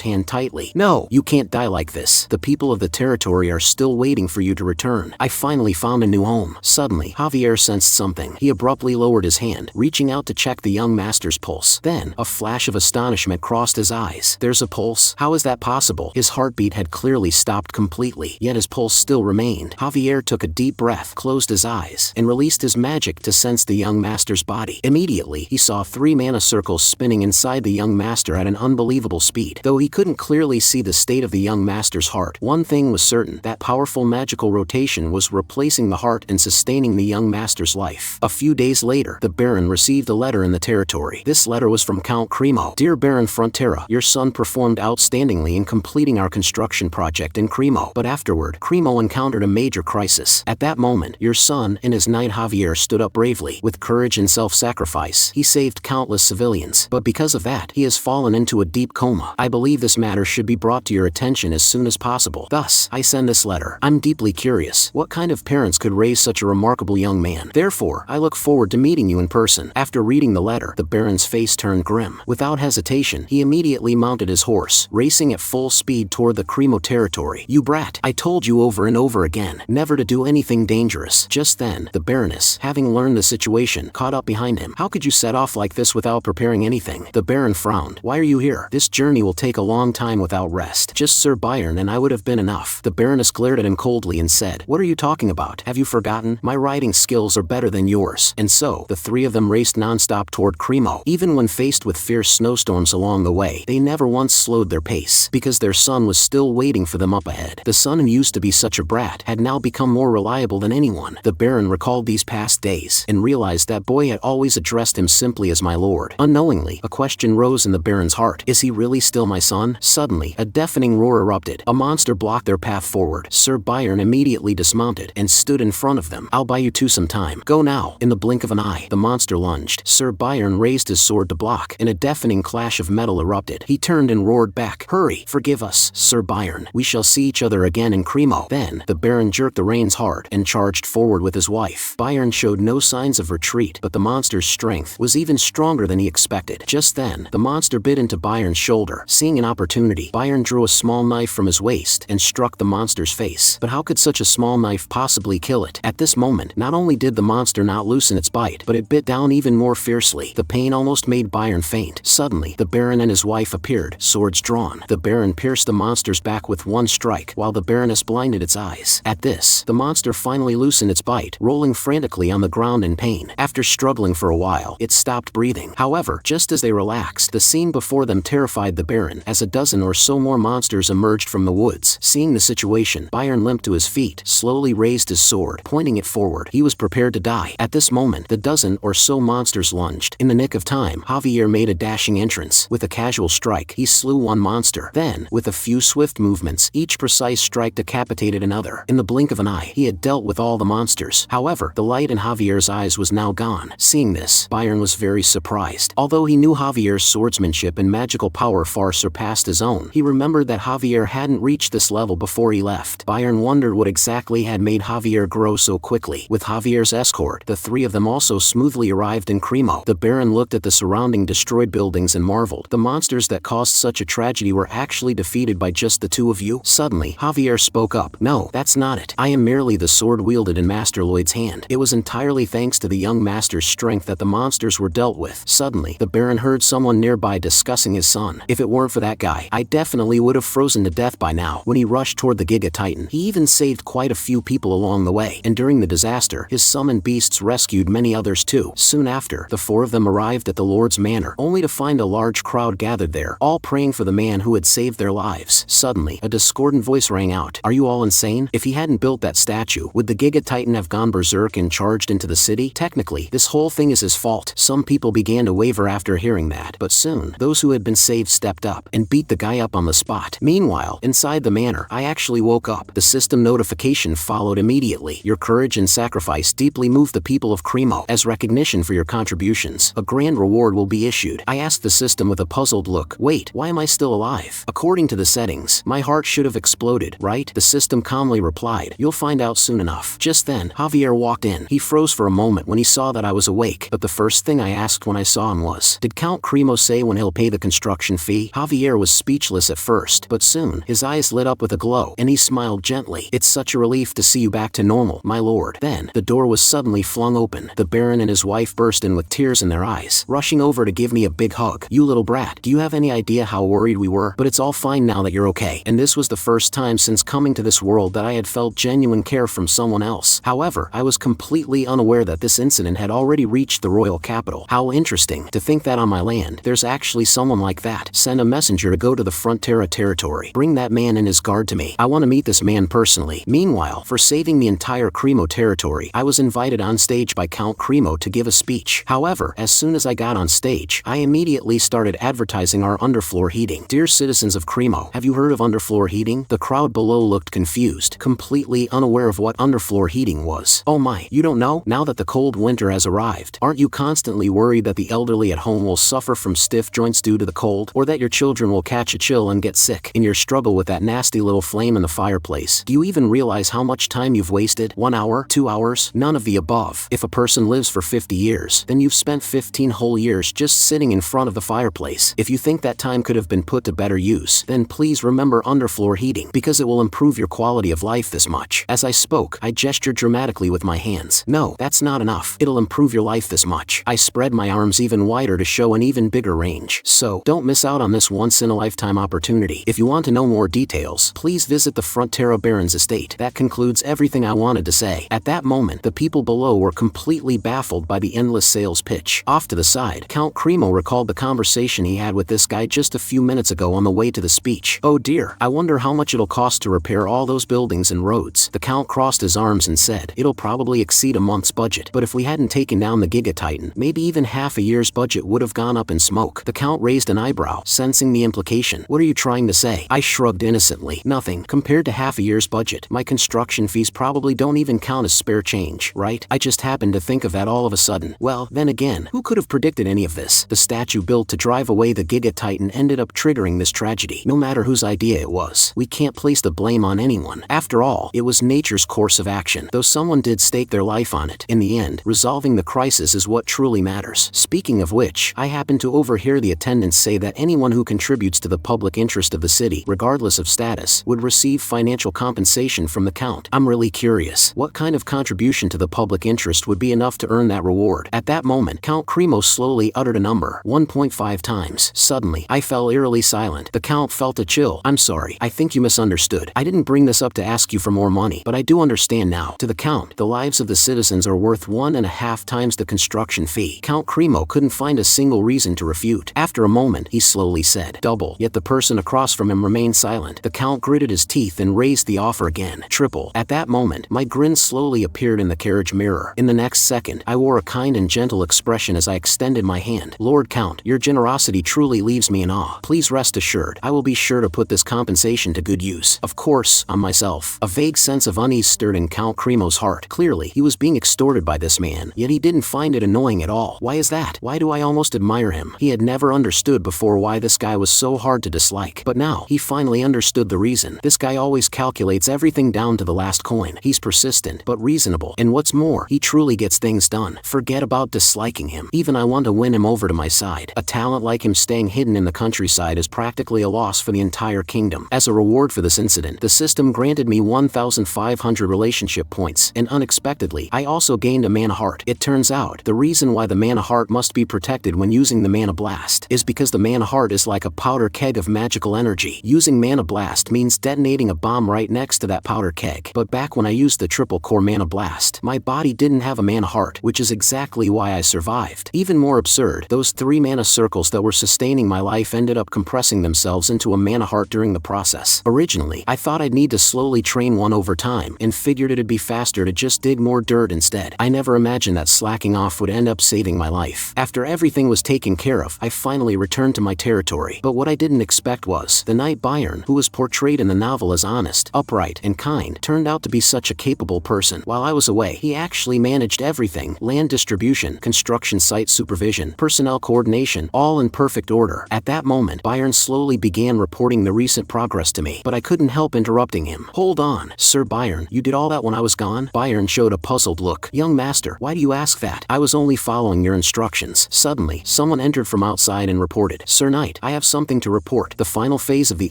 hand tightly. "No, you can't die like this. The people of the territory are still waiting for you to return. I finally found a new home." Suddenly, Javier sensed something. He abruptly lowered his hand, reaching out to check the young master's pulse. Then, a flash of astonishment crossed his eyes. "There's a pulse? How is that possible?" His heartbeat had clearly stopped completely, yet his pulse still remained. Javier took a deep breath, closed his eyes, and released his magic to sense the young master's body. Immediately, he saw 3 mana circles spinning inside the young master at an unbelievable speed. Though he couldn't clearly see the state of the young master's heart, one thing was certain: that powerful magical rotation was replacing the heart and sustaining the young master's life. A few days later, the Baron received a letter in the territory. This letter was from Count Cremo. "Dear Baron Frontera, your son performed outstandingly in completing our construction project in Cremo. But afterward, Cremo encountered a major crisis. At that moment, your son and his knight Javier stood up bravely. With courage and self-sacrifice, he saved countless civilians. But because of that, he has fallen into a deep coma. I believe this matter should be brought to your attention as soon as possible. Thus, I send this letter. I'm deeply curious. What kind of parents could raise such a remarkable young man? Therefore, I look forward to meeting you in person." After reading the letter, the Baron's face turned grim. Without hesitation, he immediately mounted his horse, racing at full speed toward the Cremo territory. "You brat! I told you over and over again never to do anything dangerous." Just then, the Baroness, having learned the situation, caught up behind him. "How could you set off like this without preparing anything?" The Baron frowned. "Why are you here? This journey will take a long time without rest. Just Sir Byron and I would have been enough." The Baroness glared at him coldly and said, "What are you talking about? Have you forgotten? My riding skills are better than yours." And so, the 3 of them raced non-stop toward Cremo. Even when faced with fierce snowstorms along the way, they never once slowed their pace, because their son was still waiting for them up ahead. The son who used to be such a brat had now become more reliable than anyone. The Baron recalled these past days, and realized that boy had always addressed him simply as my lord. Unknowingly, a question rose in the Baron's heart. Is he really still my son? Suddenly, a deafening roar erupted. A monster blocked their path forward. Sir Byron immediately dismounted, and stood in front of them. "I'll buy you 2 some time. Go now." In the blink of an eye, the monster lunged. Sir Byron raised his sword to block, and a deafening clash of metal erupted. He turned and roared back, "Hurry! Forgive us, Sir Byron. We shall see each other again in Cremo." Then, the Baron jerked the reins hard, and charged forward with his wife. Byron showed no signs of retreat, but the monster's strength was even stronger than he expected. Just then, the monster bit into Byron's shoulder. Seeing an opportunity, Byron drew a small knife from his waist, and struck the monster's face. But how could such a small knife possibly kill it? At this moment, not only did the monster not loosen its bite, but it bit down even more fiercely. The pain almost made Byron faint. Suddenly, the Baron and his wife appeared, swords drawn. The Baron pierced the monster's back with one strike, while the Baroness blinded its eyes. At this, the monster finally loosened its bite, rolling frantically on the ground in pain. After struggling for a while, it stopped breathing. However, just as they relaxed, the scene before them terrified the Baron, as a dozen or so more monsters emerged from the woods. Seeing the situation, Byron limped to his feet, slowly raised his sword, pointing it forward. He was prepared to die. At this moment, the dozen or so monsters lunged. In the nick of time, Javier made a dashing entrance. With a casual strike, he slew one monster. Then, with a few swift movements, each precise strike decapitated another. In the blink of an eye, he had dealt with all the monsters. However, the light in Javier's eyes was now gone. Seeing this, Byron was very surprised. Although he knew Javier's swordsmanship and magical power far surpassed his own, he remembered that Javier hadn't reached this level before he left. Byron wondered what exactly had made Javier grow so quickly. With Javier's escort, the 3 of them also smoothly arrived in Cremo. The Baron looked at the surrounding destroyed buildings and marveled. The monsters that caused such a tragedy were actually defeated by just the 2 of you? Suddenly, Javier spoke up. "No, that's not it. I am merely the sword wielded in Master Lloyd's hand. It was entirely thanks to the young master's strength that the monsters were dealt with." Suddenly, the Baron heard someone nearby discussing his son. "If it weren't for that guy, I definitely would have frozen to death by now." When he rushed toward the Giga Titan, he even saved quite a few people along the way, and during the disaster, his summoned beasts rescued many others too. Soon after, the 4 of them arrived at the Lord's Manor, only to find a large crowd gathered there, all praying for the man who had saved their lives. Suddenly, a discordant voice rang out. "Are you all insane? If he hadn't built that statue, would the Giga Titan have gone berserk and charged into the city? Technically, this whole thing is his fault." Some people began to waver after hearing that, but soon, those who had been saved stepped up and beat the guy up on the spot. Meanwhile, inside the manor, I actually woke up. The system notification followed immediately. "Your courage and sacrifice deeply moved the people of Cremo. As recognition for your contributions, a grand reward reward will be issued? I asked the system with a puzzled look. Wait, why am I still alive? According to the settings, my heart should have exploded, right? The system calmly replied, you'll find out soon enough. Just then, Javier walked in. He froze for a moment when he saw that I was awake, but the first thing I asked when I saw him was, did Count Cremo say when he'll pay the construction fee? Javier was speechless at first, but soon, his eyes lit up with a glow, and he smiled gently. It's such a relief to see you back to normal, my lord. Then, the door was suddenly flung open. The Baron and his wife burst in with tears in their eyes, rushing over to give me a big hug. You little brat, do you have any idea how worried we were? But it's all fine now that you're okay. And this was the first time since coming to this world that I had felt genuine care from someone else. However, I was completely unaware that this incident had already reached the royal capital. How interesting to think that on my land, there's actually someone like that. Send a messenger to go to the Frontera territory. Bring that man and his guard to me. I want to meet this man personally. Meanwhile, for saving the entire Cremo territory, I was invited on stage by Count Cremo to give a speech. However, as soon as I got on stage, I immediately started advertising our underfloor heating. Dear citizens of Cremo, have you heard of underfloor heating? The crowd below looked confused, completely unaware of what underfloor heating was. Oh my, you don't know? Now that the cold winter has arrived, aren't you constantly worried that the elderly at home will suffer from stiff joints due to the cold, or that your children will catch a chill and get sick in your struggle with that nasty little flame in the fireplace? Do you even realize how much time you've wasted? 1 hour? 2 hours? None of the above. If a person lives for 50 years, then you've spent 15 whole years just sitting in front of the fireplace. If you think that time could have been put to better use, then please remember underfloor heating, because it will improve your quality of life this much. As I spoke, I gestured dramatically with my hands. No, that's not enough. It'll improve your life this much. I spread my arms even wider to show an even bigger range. So, don't miss out on this once-in-a-lifetime opportunity. If you want to know more details, please visit the Frontera Baron's estate. That concludes everything I wanted to say. At that moment, the people below were completely baffled by the endless sales pitch. Off to the side, Count Cremo recalled the conversation he had with this guy just a few minutes ago on the way to the speech. Oh dear, I wonder how much it'll cost to repair all those buildings and roads. The Count crossed his arms and said, it'll probably exceed a month's budget, but if we hadn't taken down the Giga Titan, maybe even half a year's budget would have gone up in smoke. The Count raised an eyebrow, sensing the implication. What are you trying to say? I shrugged innocently. Nothing. Compared to half a year's budget, my construction fees probably don't even count as spare change, right? I just happened to think of that all of a sudden. Well, then again, who could have predicted any of this? The statue built to drive away the Giga Titan ended up triggering this tragedy. No matter whose idea it was, we can't place the blame on anyone. After all, it was nature's course of action, though someone did stake their life on it. In the end, resolving the crisis is what truly matters. Speaking of which, I happened to overhear the attendants say that anyone who contributes to the public interest of the city, regardless of status, would receive financial compensation from the Count. I'm really curious, what kind of contribution to the public interest would be enough to earn that reward? At that moment, Count Cremo slowly uttered a number, 1.5 times. Suddenly, I fell eerily silent. The Count felt a chill. I'm sorry, I think you misunderstood. I didn't bring this up to ask you for more money, but I do understand now. To the Count, the lives of the citizens are worth 1.5 times the construction fee. Count Cremo couldn't find a single reason to refute. After a moment, he slowly said, double. Yet the person across from him remained silent. The Count gritted his teeth and raised the offer again. Triple. At that moment, my grin slowly appeared in the carriage mirror. In the next second, I wore a kind and gentle expression as I extended my hand. Lord Count, your generosity truly leaves me in awe. Please rest assured, I will be sure to put this compensation to good use. Of course, on myself. A vague sense of unease stirred in Count Cremo's heart. Clearly, he was being extorted by this man, yet he didn't find it annoying at all. Why is that? Why do I almost admire him? He had never understood before why this guy was so hard to dislike. But now, he finally understood the reason. This guy always calculates everything down to the last coin. He's persistent, but reasonable. And what's more, he truly gets things done. Forget about disliking him. Even I want to win him over to my side. A talent like him staying hidden in the countryside is practically a loss for the entire kingdom. As a reward for this incident, the system granted me 1,500 relationship points, and unexpectedly, I also gained a mana heart. It turns out, the reason why the mana heart must be protected when using the mana blast is because the mana heart is like a powder keg of magical energy. Using mana blast means detonating a bomb right next to that powder keg. But back when I used the triple core mana blast, my body didn't have a mana heart, which is exactly why I survived. Even more absurd, those 3 mana circles that were sustaining my life ended up compressing themselves into a mana heart during the process. Originally, I thought I'd need to slowly train one over time, and figured it'd be faster to just dig more dirt instead. I never imagined that slacking off would end up saving my life. After everything was taken care of, I finally returned to my territory. But what I didn't expect was, the knight Bayern, who was portrayed in the novel as honest, upright, and kind, turned out to be such a capable person. While I was away, he actually managed everything: land distribution, construction site supervision, supervision, personnel coordination, all in perfect order. At that moment, Byron slowly began reporting the recent progress to me, but I couldn't help interrupting him. Hold on, Sir Byron, you did all that when I was gone? Byron showed a puzzled look. Young master, why do you ask that? I was only following your instructions. Suddenly, someone entered from outside and reported, Sir Knight, I have something to report. The final phase of the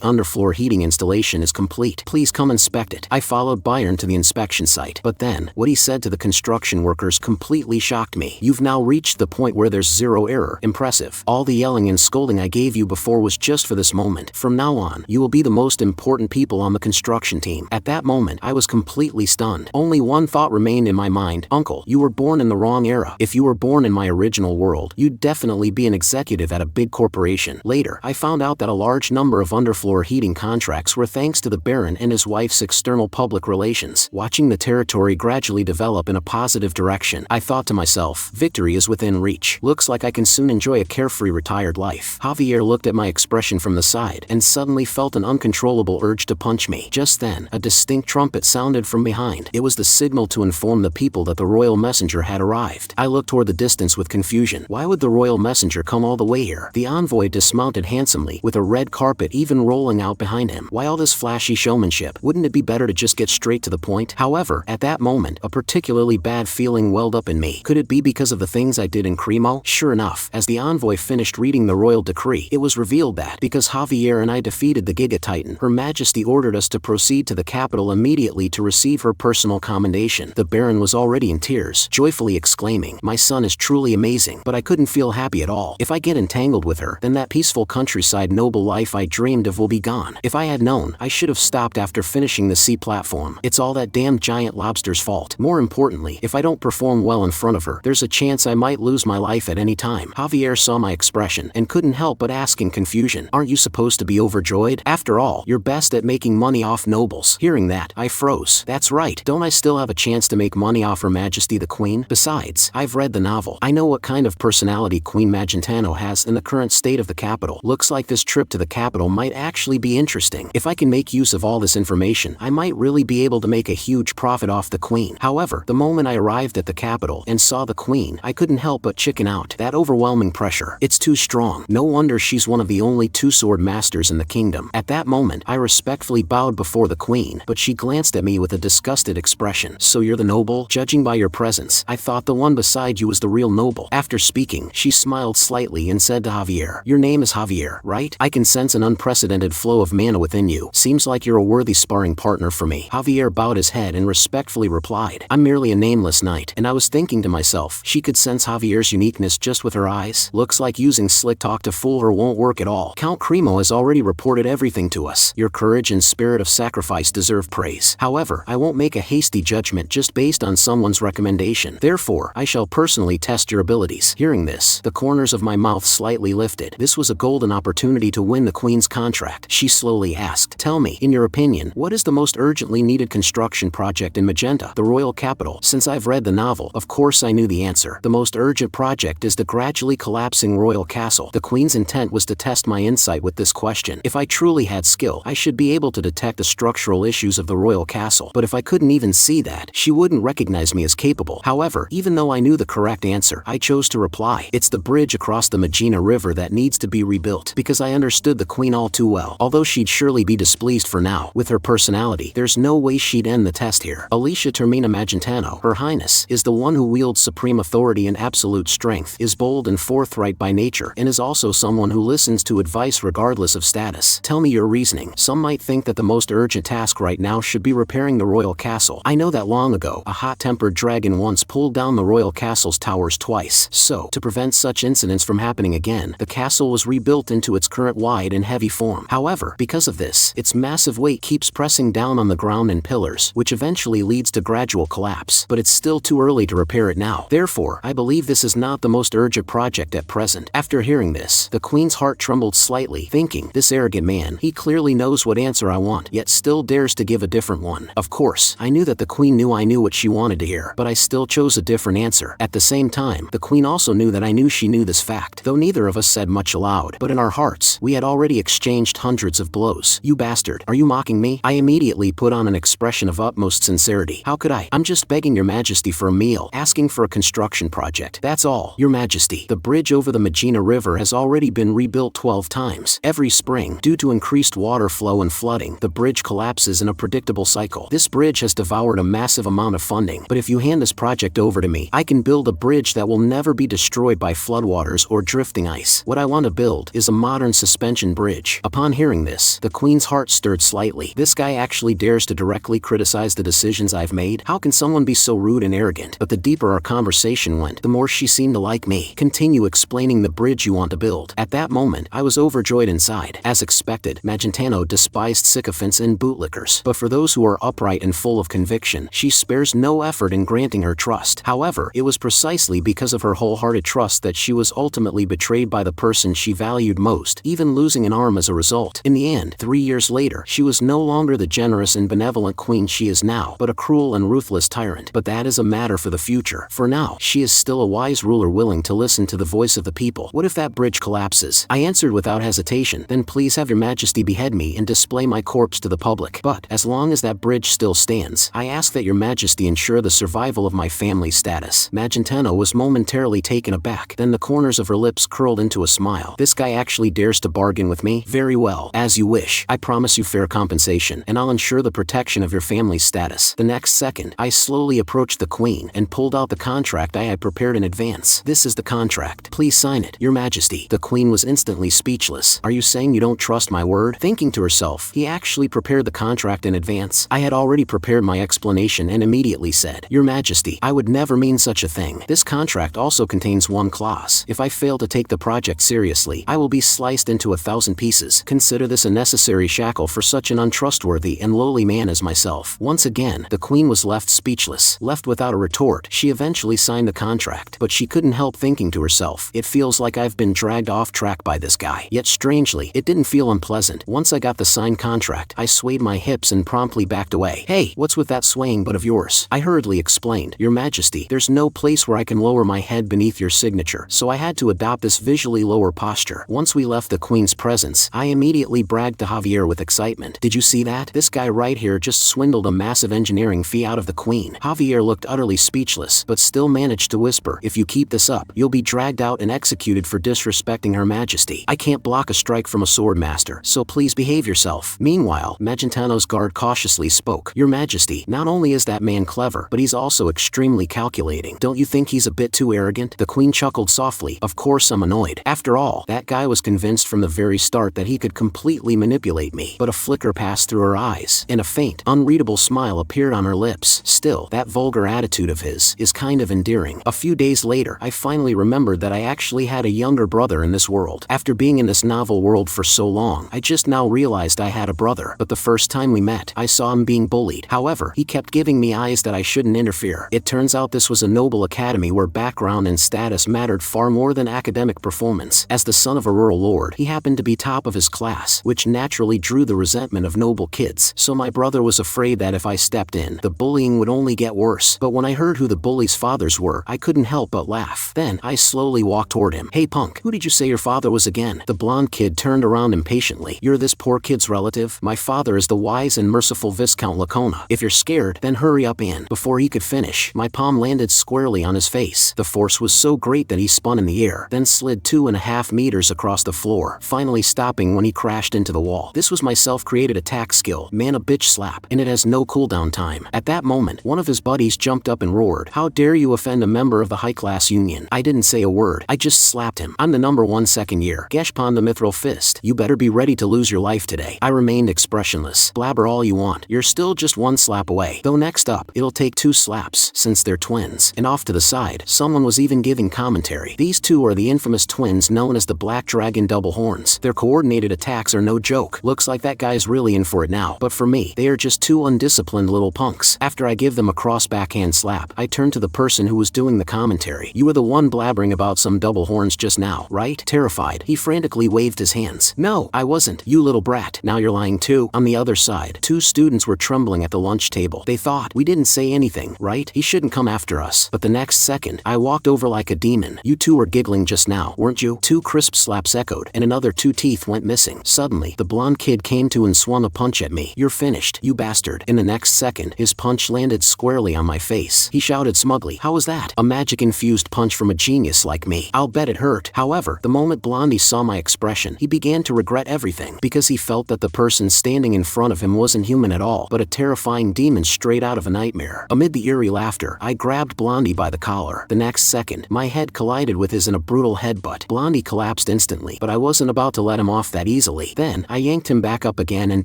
underfloor heating installation is complete. Please come inspect it. I followed Byron to the inspection site, but then, what he said to the construction workers completely shocked me. You've now reached the point where there's zero error. Impressive. All the yelling and scolding I gave you before was just for this moment. From now on, you will be the most important people on the construction team. At that moment, I was completely stunned. Only one thought remained in my mind. Uncle, you were born in the wrong era. If you were born in my original world, you'd definitely be an executive at a big corporation. Later, I found out that a large number of underfloor heating contracts were thanks to the Baron and his wife's external public relations. Watching the territory gradually develop in a positive direction, I thought to myself, victory is within reach. Looks like I can soon enjoy a carefree retired life. Javier looked at my expression from the side and suddenly felt an uncontrollable urge to punch me. Just then, a distinct trumpet sounded from behind. It was the signal to inform the people that the royal messenger had arrived. I looked toward the distance with confusion. Why would the royal messenger come all the way here? The envoy dismounted handsomely, with a red carpet even rolling out behind him. Why all this flashy showmanship? Wouldn't it be better to just get straight to the point? However, at that moment, a particularly bad feeling welled up in me. Could it be because of the things I did in Cremo? Sure enough, as the envoy finished reading the royal decree, it was revealed that, because Javier and I defeated the Giga Titan, Her Majesty ordered us to proceed to the capital immediately to receive her personal commendation. The Baron was already in tears, joyfully exclaiming, my son is truly amazing, but I couldn't feel happy at all. If I get entangled with her, then that peaceful countryside noble life I dreamed of will be gone. If I had known, I should have stopped after finishing the sea platform. It's all that damn giant lobster's fault. More importantly, if I don't perform well in front of her, there's a chance I might lose my life at any time. Javier saw my expression and couldn't help but ask in confusion, aren't you supposed to be overjoyed? After all, you're best at making money off nobles. Hearing that, I froze. That's right, don't I still have a chance to make money off Her Majesty the Queen? Besides, I've read the novel. I know what kind of personality Queen Magentano has in the current state of the capital. Looks like this trip to the capital might actually be interesting. If I can make use of all this information, I might really be able to make a huge profit off the Queen. However, the moment I arrived at the capital and saw the Queen, I couldn't help but chicken out. That overwhelming pressure. It's too strong. No wonder she's one of the only two-sword masters in the kingdom. At that moment, I respectfully bowed before the Queen, but she glanced at me with a disgusted expression. So you're the noble? Judging by your presence, I thought the one beside you was the real noble. After speaking, she smiled slightly and said to Javier, your name is Javier, right? I can sense an unprecedented flow of mana within you. Seems like you're a worthy sparring partner for me. Javier bowed his head and respectfully replied, I'm merely a nameless knight. And I was thinking to myself, she could sense Javier's uniqueness just with her eyes. Looks like using slick talk to fool her won't work at all. Count Cremo has already reported everything to us. Your courage and spirit of sacrifice deserve praise. However, I won't make a hasty judgment just based on someone's recommendation. Therefore, I shall personally test your abilities. Hearing this, the corners of my mouth slightly lifted. This was a golden opportunity to win the Queen's contract. She slowly asked, tell me, in your opinion, what is the most urgently needed construction project in Magenta, the royal capital? Since I've read the novel, of course I knew the answer. The most urgent project is the gradually collapsing royal castle. The Queen's intent was to test my insight with this question. If I truly had skill, I should be able to detect the structural issues of the royal castle. But if I couldn't even see that, she wouldn't recognize me as capable. However, even though I knew the correct answer, I chose to reply, it's the bridge across the Magina River that needs to be rebuilt, because I understood the Queen all too well. Although she'd surely be displeased for now, with her personality, there's no way she'd end the test here. Alicia Termina Magentano, Her Highness, is the one who wields supreme authority and absolute strength, is bold and forthright by nature, and is also someone who listens to advice regardless of status. Tell me your reasoning. Some might think that the most urgent task right now should be repairing the royal castle. I know that long ago, a hot-tempered dragon once pulled down the royal castle's towers twice. So, to prevent such incidents from happening again, the castle was rebuilt into its current wide and heavy form. However, because of this, its massive weight keeps pressing down on the ground and pillars, which eventually leads to gradual collapse. But it's still too early to repair it now. Therefore, I believe this is not the most urgent project at present. After hearing this, the Queen's heart trembled slightly, thinking, this arrogant man, he clearly knows what answer I want, yet still dares to give a different one. Of course, I knew that the Queen knew I knew what she wanted to hear, but I still chose a different answer. At the same time, the Queen also knew that I knew she knew this fact, though neither of us said much aloud, but in our hearts, we had already exchanged hundreds of blows. You bastard, are you mocking me? I immediately put on an expression of utmost sincerity. How could I? I'm just begging your majesty for a meal, asking for a construction project. That's all. Your Majesty, the bridge over the Magina River has already been rebuilt 12 times. Every spring, due to increased water flow and flooding, the bridge collapses in a predictable cycle. This bridge has devoured a massive amount of funding, but if you hand this project over to me, I can build a bridge that will never be destroyed by floodwaters or drifting ice. What I want to build is a modern suspension bridge. Upon hearing this, the Queen's heart stirred slightly. This guy actually dares to directly criticize the decisions I've made? How can someone be so rude and arrogant? But the deeper our conversation went, the more she seemed to like me. Continue explaining the bridge you want to build. At that moment, I was overjoyed inside. As expected, Magentano despised sycophants and bootlickers. But for those who are upright and full of conviction, she spares no effort in granting her trust. However, it was precisely because of her wholehearted trust that she was ultimately betrayed by the person she valued most, even losing an arm as a result. In the end, 3 years later, she was no longer the generous and benevolent queen she is now, but a cruel and ruthless tyrant. But that is a matter for the future. For now, she is still a wise ruler willing to listen to the voice of the people. What if that bridge collapses? I answered without hesitation. Then please have your Majesty behead me and display my corpse to the public. But, as long as that bridge still stands, I ask that your Majesty ensure the survival of my family's status. Magentano was momentarily taken aback. Then the corners of her lips curled into a smile. This guy actually dares to bargain with me? Very well. As you wish. I promise you fair compensation, and I'll ensure the protection of your family's status. The next second, I slowly approached the Queen and pulled out the contract I had prepared in advance. This is the contract. Please sign it, Your Majesty. The Queen was instantly speechless. Are you saying you don't trust my word? Thinking to herself, he actually prepared the contract in advance. I had already prepared my explanation and immediately said, Your Majesty, I would never mean such a thing. This contract also contains one clause. If I fail to take the project seriously, I will be sliced into 1,000 pieces. Consider this a necessary shackle for such an untrustworthy and lowly man as myself. Once again, the Queen was left speechless. Left without a retort, she eventually signed the contract. But she couldn't help thinking to herself, it feels like I've been dragged off track by this guy. Yet strangely, it didn't feel unpleasant. Once I got the signed contract, I swayed my hips and promptly backed away. Hey, what's with that swaying butt of yours? I hurriedly explained, Your Majesty, there's no place where I can lower my head beneath your signature, so I had to adopt this visually lower posture. Once we left the Queen's presence, I immediately bragged to Javier with excitement. Did you see that? This guy right here just swindled a massive engineering fee out of the Queen. Javier looked utterly speechless, but still managed to whisper, if you keep this up, you'll be dragged out and executed for disrespecting Her Majesty. I can't block a strike from a sword master, so please behave yourself. Meanwhile, Magentano's guard cautiously spoke. Your Majesty, not only is that man clever, but he's also extremely calculating. Don't you think he's a bit too arrogant? The Queen chuckled softly. Of course I'm annoyed. After all, that guy was convinced from the very start that he could completely manipulate me. But a flicker passed through her eyes, and a faint, unreadable smile appeared on her lips. Still, that vulgar attitude of his is kind of endearing. A few days later, I finally remembered that I actually had a younger brother in this world. After being in this novel world for so long, I just now realized I had a brother. But the first time we met, I saw him being bullied. However, he kept giving me eyes that I shouldn't interfere. It turns out this was a noble academy where background and status mattered far more than academic performance. As the son of a rural lord, he happened to be top of his class, which naturally drew the resentment of noble kids. So my brother was afraid that if I stepped in, the bullying would only get worse. But when I heard who the bullies' fathers were, I couldn't help but laugh. Then, I slowly walked toward him. Hey punk, who did you say your father was again? The blonde kid turned around impatiently. You're this poor kid's relative? My father is the wise and merciful Viscount Lacona. If you're scared, then hurry up in. Before he could finish, my palm landed squarely on his face. The force was so great that he spun in the air, then slid 2.5 meters across the floor, finally stopping when he crashed into the wall. This was my self-created attack skill, man a bitch slap, and it has no cooldown time. At that moment, one of his buddies jumped up and roared, how dare you offend a member of the high-class union? I didn't say a word, I just slapped him. I'm the #1 second year. Geshpon the Mithril Fist. You better be ready to lose your life today. I remained expressionless. Blabber all you want. You're still just one slap away. Though next up, it'll take 2 slaps, since they're twins. And off to the side, someone was even giving commentary. These two are the infamous twins known as the Black Dragon Double Horns. Their coordinated attacks are no joke. Looks like that guy's really in for it now. But for me, they are just 2 undisciplined little punks. After I give them a cross backhand slap, I turned to the person who was doing the commentary. You were the one blabbering about some double horns just now, right? Terrified, he frantically waved his hands. No, I wasn't. You little brat. Now you're lying too. On the other side, 2 students were trembling at the lunch table. They thought, we didn't say anything, right? He shouldn't come after us. But the next second, I walked over like a demon. You 2 were giggling just now, weren't you? 2 crisp slaps echoed, and another 2 teeth went missing. Suddenly, the blonde kid came to and swung a punch at me. You're finished, you bastard. In the next second, his punch landed squarely on my face. He shouted smugly, how was that? A magic-infused punch punch from a genius like me. I'll bet it hurt. However, the moment Blondie saw my expression, he began to regret everything, because he felt that the person standing in front of him wasn't human at all, but a terrifying demon straight out of a nightmare. Amid the eerie laughter, I grabbed Blondie by the collar. The next second, my head collided with his in a brutal headbutt. Blondie collapsed instantly, but I wasn't about to let him off that easily. Then, I yanked him back up again and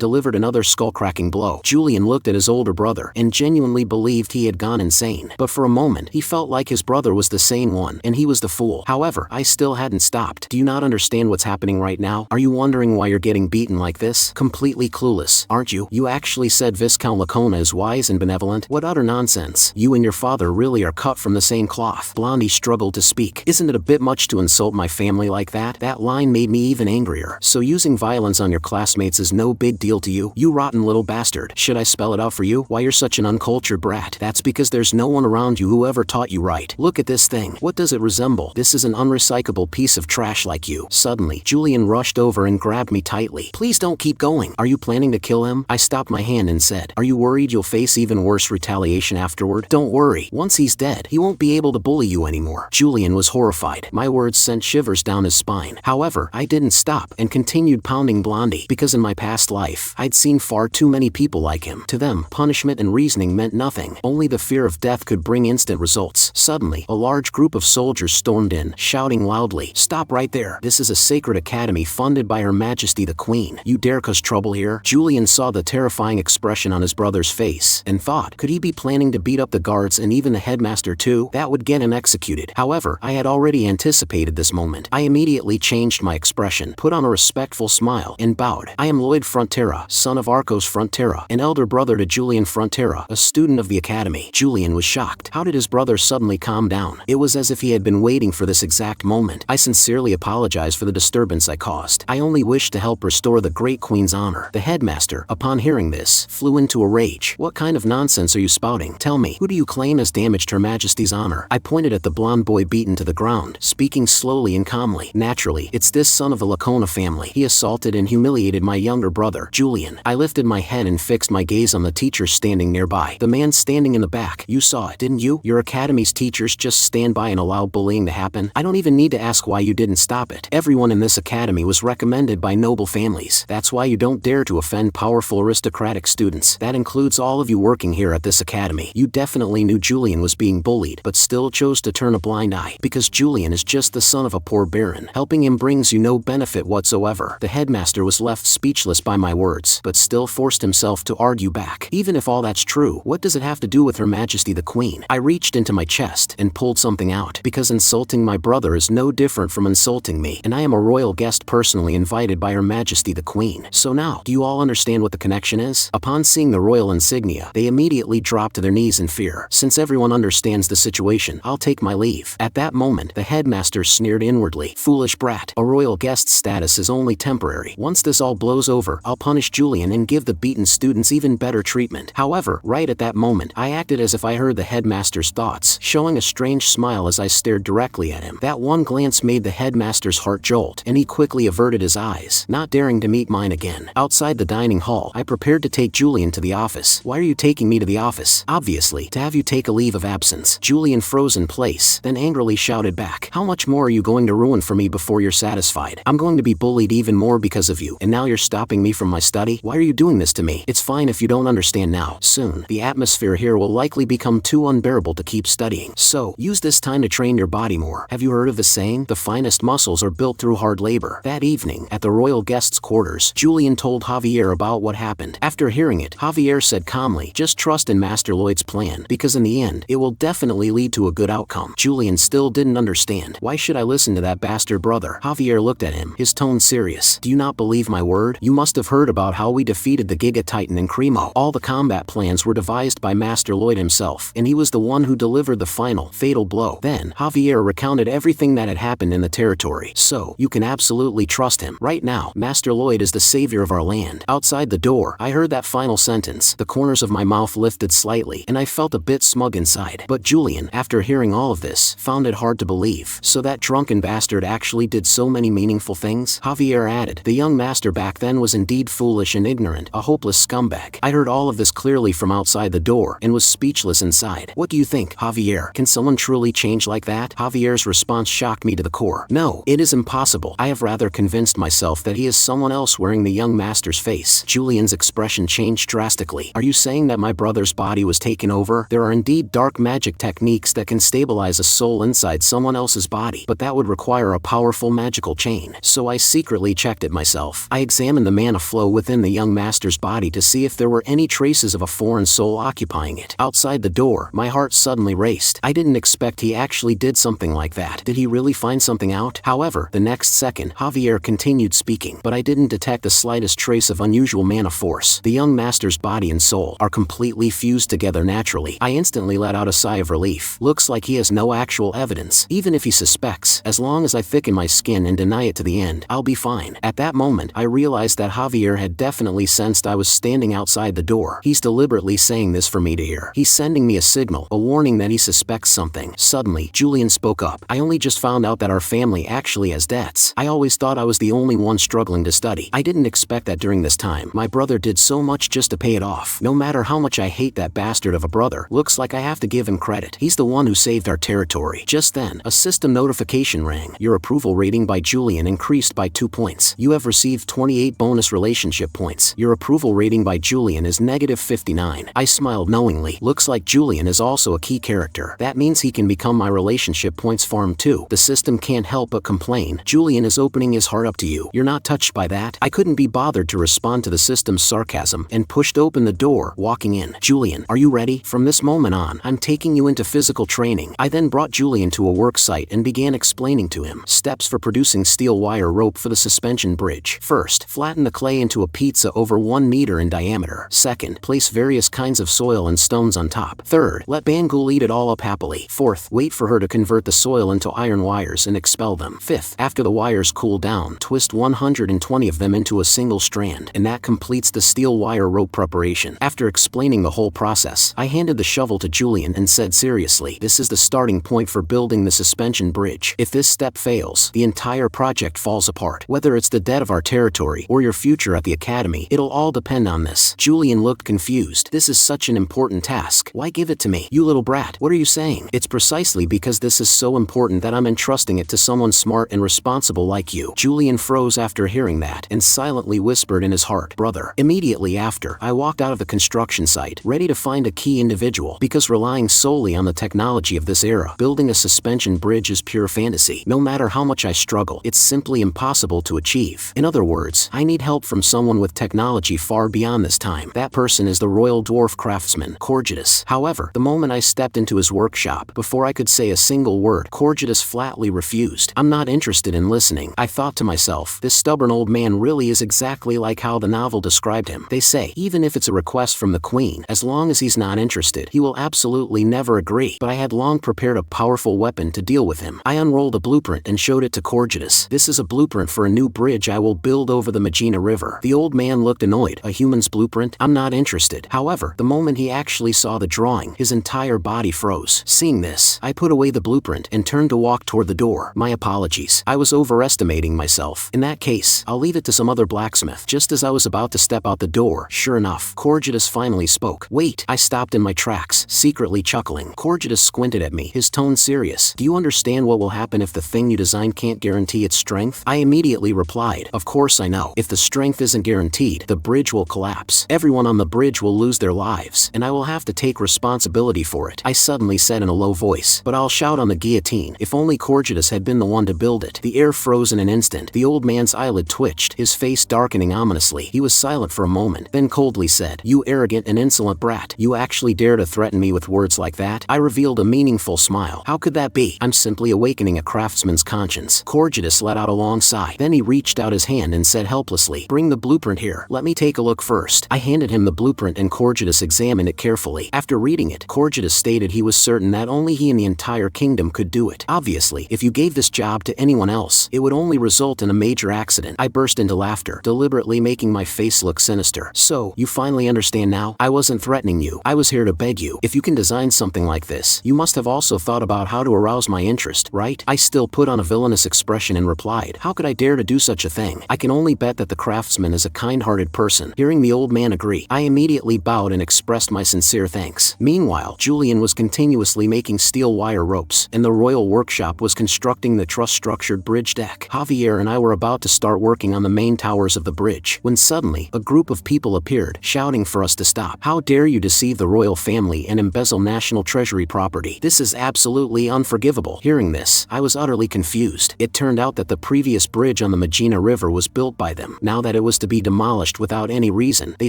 delivered another skull-cracking blow. Julian looked at his older brother and genuinely believed he had gone insane. But for a moment, he felt like his brother was the sane one, and he was the fool. However, I still hadn't stopped. Do you not understand what's happening right now? Are you wondering why you're getting beaten like this? Completely clueless, aren't you? You actually said Viscount Lacona is wise and benevolent? What utter nonsense. You and your father really are cut from the same cloth. Blondie struggled to speak. Isn't it a bit much to insult my family like that? That line made me even angrier. So using violence on your classmates is no big deal to you? You rotten little bastard. Should I spell it out for you? Why you're such an uncultured brat? That's because there's no one around you who ever taught you right. Look at this thing. What does it resemble? This is an unrecyclable piece of trash like you. Suddenly, Julian rushed over and grabbed me tightly. Please don't keep going. Are you planning to kill him? I stopped my hand and said, are you worried you'll face even worse retaliation afterward? Don't worry. Once he's dead, he won't be able to bully you anymore. Julian was horrified. My words sent shivers down his spine. However, I didn't stop and continued pounding Blondie, because in my past life, I'd seen far too many people like him. To them, punishment and reasoning meant nothing. Only the fear of death could bring instant results. Suddenly, a large group of soldiers stormed in, shouting loudly, "Stop right there. This is a sacred academy funded by Her Majesty the Queen. You dare cause trouble here?" Julian saw the terrifying expression on his brother's face and thought, could he be planning to beat up the guards and even the headmaster too? That would get him executed. However, I had already anticipated this moment. I immediately changed my expression, put on a respectful smile, and bowed. I am Lloyd Frontera, son of Arcos Frontera, an elder brother to Julian Frontera, a student of the academy. Julian was shocked. How did his brother suddenly calm down? It was as if he had been waiting for this exact moment. I sincerely apologize for the disturbance I caused. I only wished to help restore the great queen's honor. The headmaster, upon hearing this, flew into a rage. What kind of nonsense are you spouting? Tell me, who do you claim has damaged Her Majesty's honor? I pointed at the blonde boy beaten to the ground, speaking slowly and calmly. Naturally, it's this son of the Lacona family. He assaulted and humiliated my younger brother, Julian. I lifted my head and fixed my gaze on the teacher standing nearby. The man standing in the back. You saw it, didn't you? Your academy's teachers just stand by and allow bullying to happen. I don't even need to ask why you didn't stop it. Everyone in this academy was recommended by noble families. That's why you don't dare to offend powerful aristocratic students. That includes all of you working here at this academy. You definitely knew Julian was being bullied, but still chose to turn a blind eye, because Julian is just the son of a poor baron. Helping him brings you no benefit whatsoever. The headmaster was left speechless by my words, but still forced himself to argue back. Even if all that's true, what does it have to do with Her Majesty the Queen? I reached into my chest and pulled something out, because insulting my brother is no different from insulting me, and I am a royal guest personally invited by Her Majesty the Queen. So now, do you all understand what the connection is? Upon seeing the royal insignia, they immediately dropped to their knees in fear. Since everyone understands the situation, I'll take my leave. At that moment, the headmaster sneered inwardly. Foolish brat, a royal guest status is only temporary. Once this all blows over, I'll punish Julian and give the beaten students even better treatment. However, right at that moment, I acted as if I heard the headmaster's thoughts, showing a strange smile as I stared directly at him. That one glance made the headmaster's heart jolt, and he quickly averted his eyes, not daring to meet mine again. Outside the dining hall, I prepared to take Julian to the office. Why are you taking me to the office? Obviously, to have you take a leave of absence. Julian froze in place, then angrily shouted back, how much more are you going to ruin for me before you're satisfied? I'm going to be bullied even more because of you, and now you're stopping me from my study? Why are you doing this to me? It's fine if you don't understand now. Soon, the atmosphere here will likely become too unbearable to keep studying. So, use this time to train your body more. Have you heard of the saying, the finest muscles are built through hard labor? That evening, at the royal guests' quarters, Julian told Javier about what happened. After hearing it, Javier said calmly, just trust in Master Lloyd's plan, because in the end, it will definitely lead to a good outcome. Julian still didn't understand. Why should I listen to that bastard brother? Javier looked at him, his tone serious. Do you not believe my word? You must have heard about how we defeated the Giga Titan in Cremo. All the combat plans were devised by Master Lloyd himself, and he was the one who delivered the final, fatal blow. Then, Javier recounted everything that had happened in the territory. So, you can absolutely trust him. Right now, Master Lloyd is the savior of our land. Outside the door, I heard that final sentence. The corners of my mouth lifted slightly, and I felt a bit smug inside. But Julian, after hearing all of this, found it hard to believe. So that drunken bastard actually did so many meaningful things? Javier added, the young master back then was indeed foolish and ignorant, a hopeless scumbag. I heard all of this clearly from outside the door, and was speechless inside. What do you think, Javier? Can someone truly change change like that? Javier's response shocked me to the core. No, it is impossible. I have rather convinced myself that he is someone else wearing the young master's face. Julian's expression changed drastically. Are you saying that my brother's body was taken over? There are indeed dark magic techniques that can stabilize a soul inside someone else's body, but that would require a powerful magical chain. So I secretly checked it myself. I examined the mana flow within the young master's body to see if there were any traces of a foreign soul occupying it. Outside the door, my heart suddenly raced. I didn't expect he actually did something like that. Did he really find something out? However, the next second, Javier continued speaking, but I didn't detect the slightest trace of unusual mana force. The young master's body and soul are completely fused together naturally. I instantly let out a sigh of relief. Looks like he has no actual evidence. Even if he suspects, as long as I thicken my skin and deny it to the end, I'll be fine. At that moment, I realized that Javier had definitely sensed I was standing outside the door. He's deliberately saying this for me to hear. He's sending me a signal, a warning that he suspects something. Suddenly, Julian spoke up. I only just found out that our family actually has debts. I always thought I was the only one struggling to study. I didn't expect that during this time. My brother did so much just to pay it off. No matter how much I hate that bastard of a brother, looks like I have to give him credit. He's the one who saved our territory. Just then, a system notification rang. Your approval rating by Julian increased by 2 points. You have received 28 bonus relationship points. Your approval rating by Julian is -59. I smiled knowingly. Looks like Julian is also a key character. That means he can become my relationship points farm too. The system can't help but complain. Julian is opening his heart up to you. You're not touched by that? I couldn't be bothered to respond to the system's sarcasm and pushed open the door, walking in. Julian, are you ready? From this moment on, I'm taking you into physical training. I then brought Julian to a work site and began explaining to him steps for producing steel wire rope for the suspension bridge. First, flatten the clay into a pizza over 1 meter in diameter. Second, place various kinds of soil and stones on top. Third, let Bangul eat it all up happily. Fourth, wait for her to convert the soil into iron wires and expel them. Fifth, after the wires cool down, twist 120 of them into a single strand, and that completes the steel wire rope preparation. After explaining the whole process, I handed the shovel to Julian and said seriously, this is the starting point for building the suspension bridge. If this step fails, the entire project falls apart. Whether it's the debt of our territory or your future at the academy, it'll all depend on this. Julian looked confused. This is such an important task. Why give it to me? You little brat. What are you saying? It's precisely because this is so important that I'm entrusting it to someone smart and responsible like you. Julian froze after hearing that and silently whispered in his heart, brother. Immediately after, I walked out of the construction site, ready to find a key individual, because relying solely on the technology of this era, building a suspension bridge is pure fantasy. No matter how much I struggle, it's simply impossible to achieve. In other words, I need help from someone with technology far beyond this time. That person is the royal dwarf craftsman, Corgitus. However, the moment I stepped into his workshop, before I could say a single word, Corgitus flatly refused. I'm not interested in listening. I thought to myself, this stubborn old man really is exactly like how the novel described him. They say, even if it's a request from the queen, as long as he's not interested, he will absolutely never agree. But I had long prepared a powerful weapon to deal with him. I unrolled a blueprint and showed it to Corgitus. This is a blueprint for a new bridge I will build over the Magina River. The old man looked annoyed. A human's blueprint? I'm not interested. However, the moment he actually saw the drawing, his entire body froze. Seeing this, I put away the blueprint and turned to walk toward the door. My apologies. I was overestimating myself. In that case, I'll leave it to some other blacksmith. Just as I was about to step out the door, sure enough, Corgitus finally spoke. Wait! I stopped in my tracks, secretly chuckling. Corgitus squinted at me, his tone serious. Do you understand what will happen if the thing you designed can't guarantee its strength? I immediately replied, of course I know. If the strength isn't guaranteed, the bridge will collapse. Everyone on the bridge will lose their lives, and I will have to take responsibility for it. I suddenly said in a low voice, but I'll shout on the guillotine. If only Corgitus had been the one to build it. The air froze in an instant. The old man's eyelid twitched, his face darkening ominously. He was silent for a moment, then coldly said, you arrogant and insolent brat. You actually dare to threaten me with words like that? I revealed a meaningful smile. How could that be? I'm simply awakening a craftsman's conscience. Corgitus let out a long sigh. Then he reached out his hand and said helplessly, bring the blueprint here. Let me take a look first. I handed him the blueprint and Corgitus examined it carefully. After reading it, Corgitus stated he was certain that only he in the entire kingdom could do it. Obviously, if you gave this job to anyone else, it would only result in a major accident. I burst into laughter, deliberately making my face look sinister. So, you finally understand now? I wasn't threatening you. I was here to beg you. If you can design something like this, you must have also thought about how to arouse my interest, right? I still put on a villainous expression and replied, how could I dare to do such a thing? I can only bet that the craftsman is a kind-hearted person. Hearing the old man agree, I immediately bowed and expressed my sincere thanks. Meanwhile, Julian was continuously making steel wire wire ropes, and the royal workshop was constructing the truss-structured bridge deck. Javier and I were about to start working on the main towers of the bridge, when suddenly, a group of people appeared, shouting for us to stop. "How dare you deceive the royal family and embezzle national treasury property? This is absolutely unforgivable." Hearing this, I was utterly confused. It turned out that the previous bridge on the Magina River was built by them. Now that it was to be demolished without any reason, they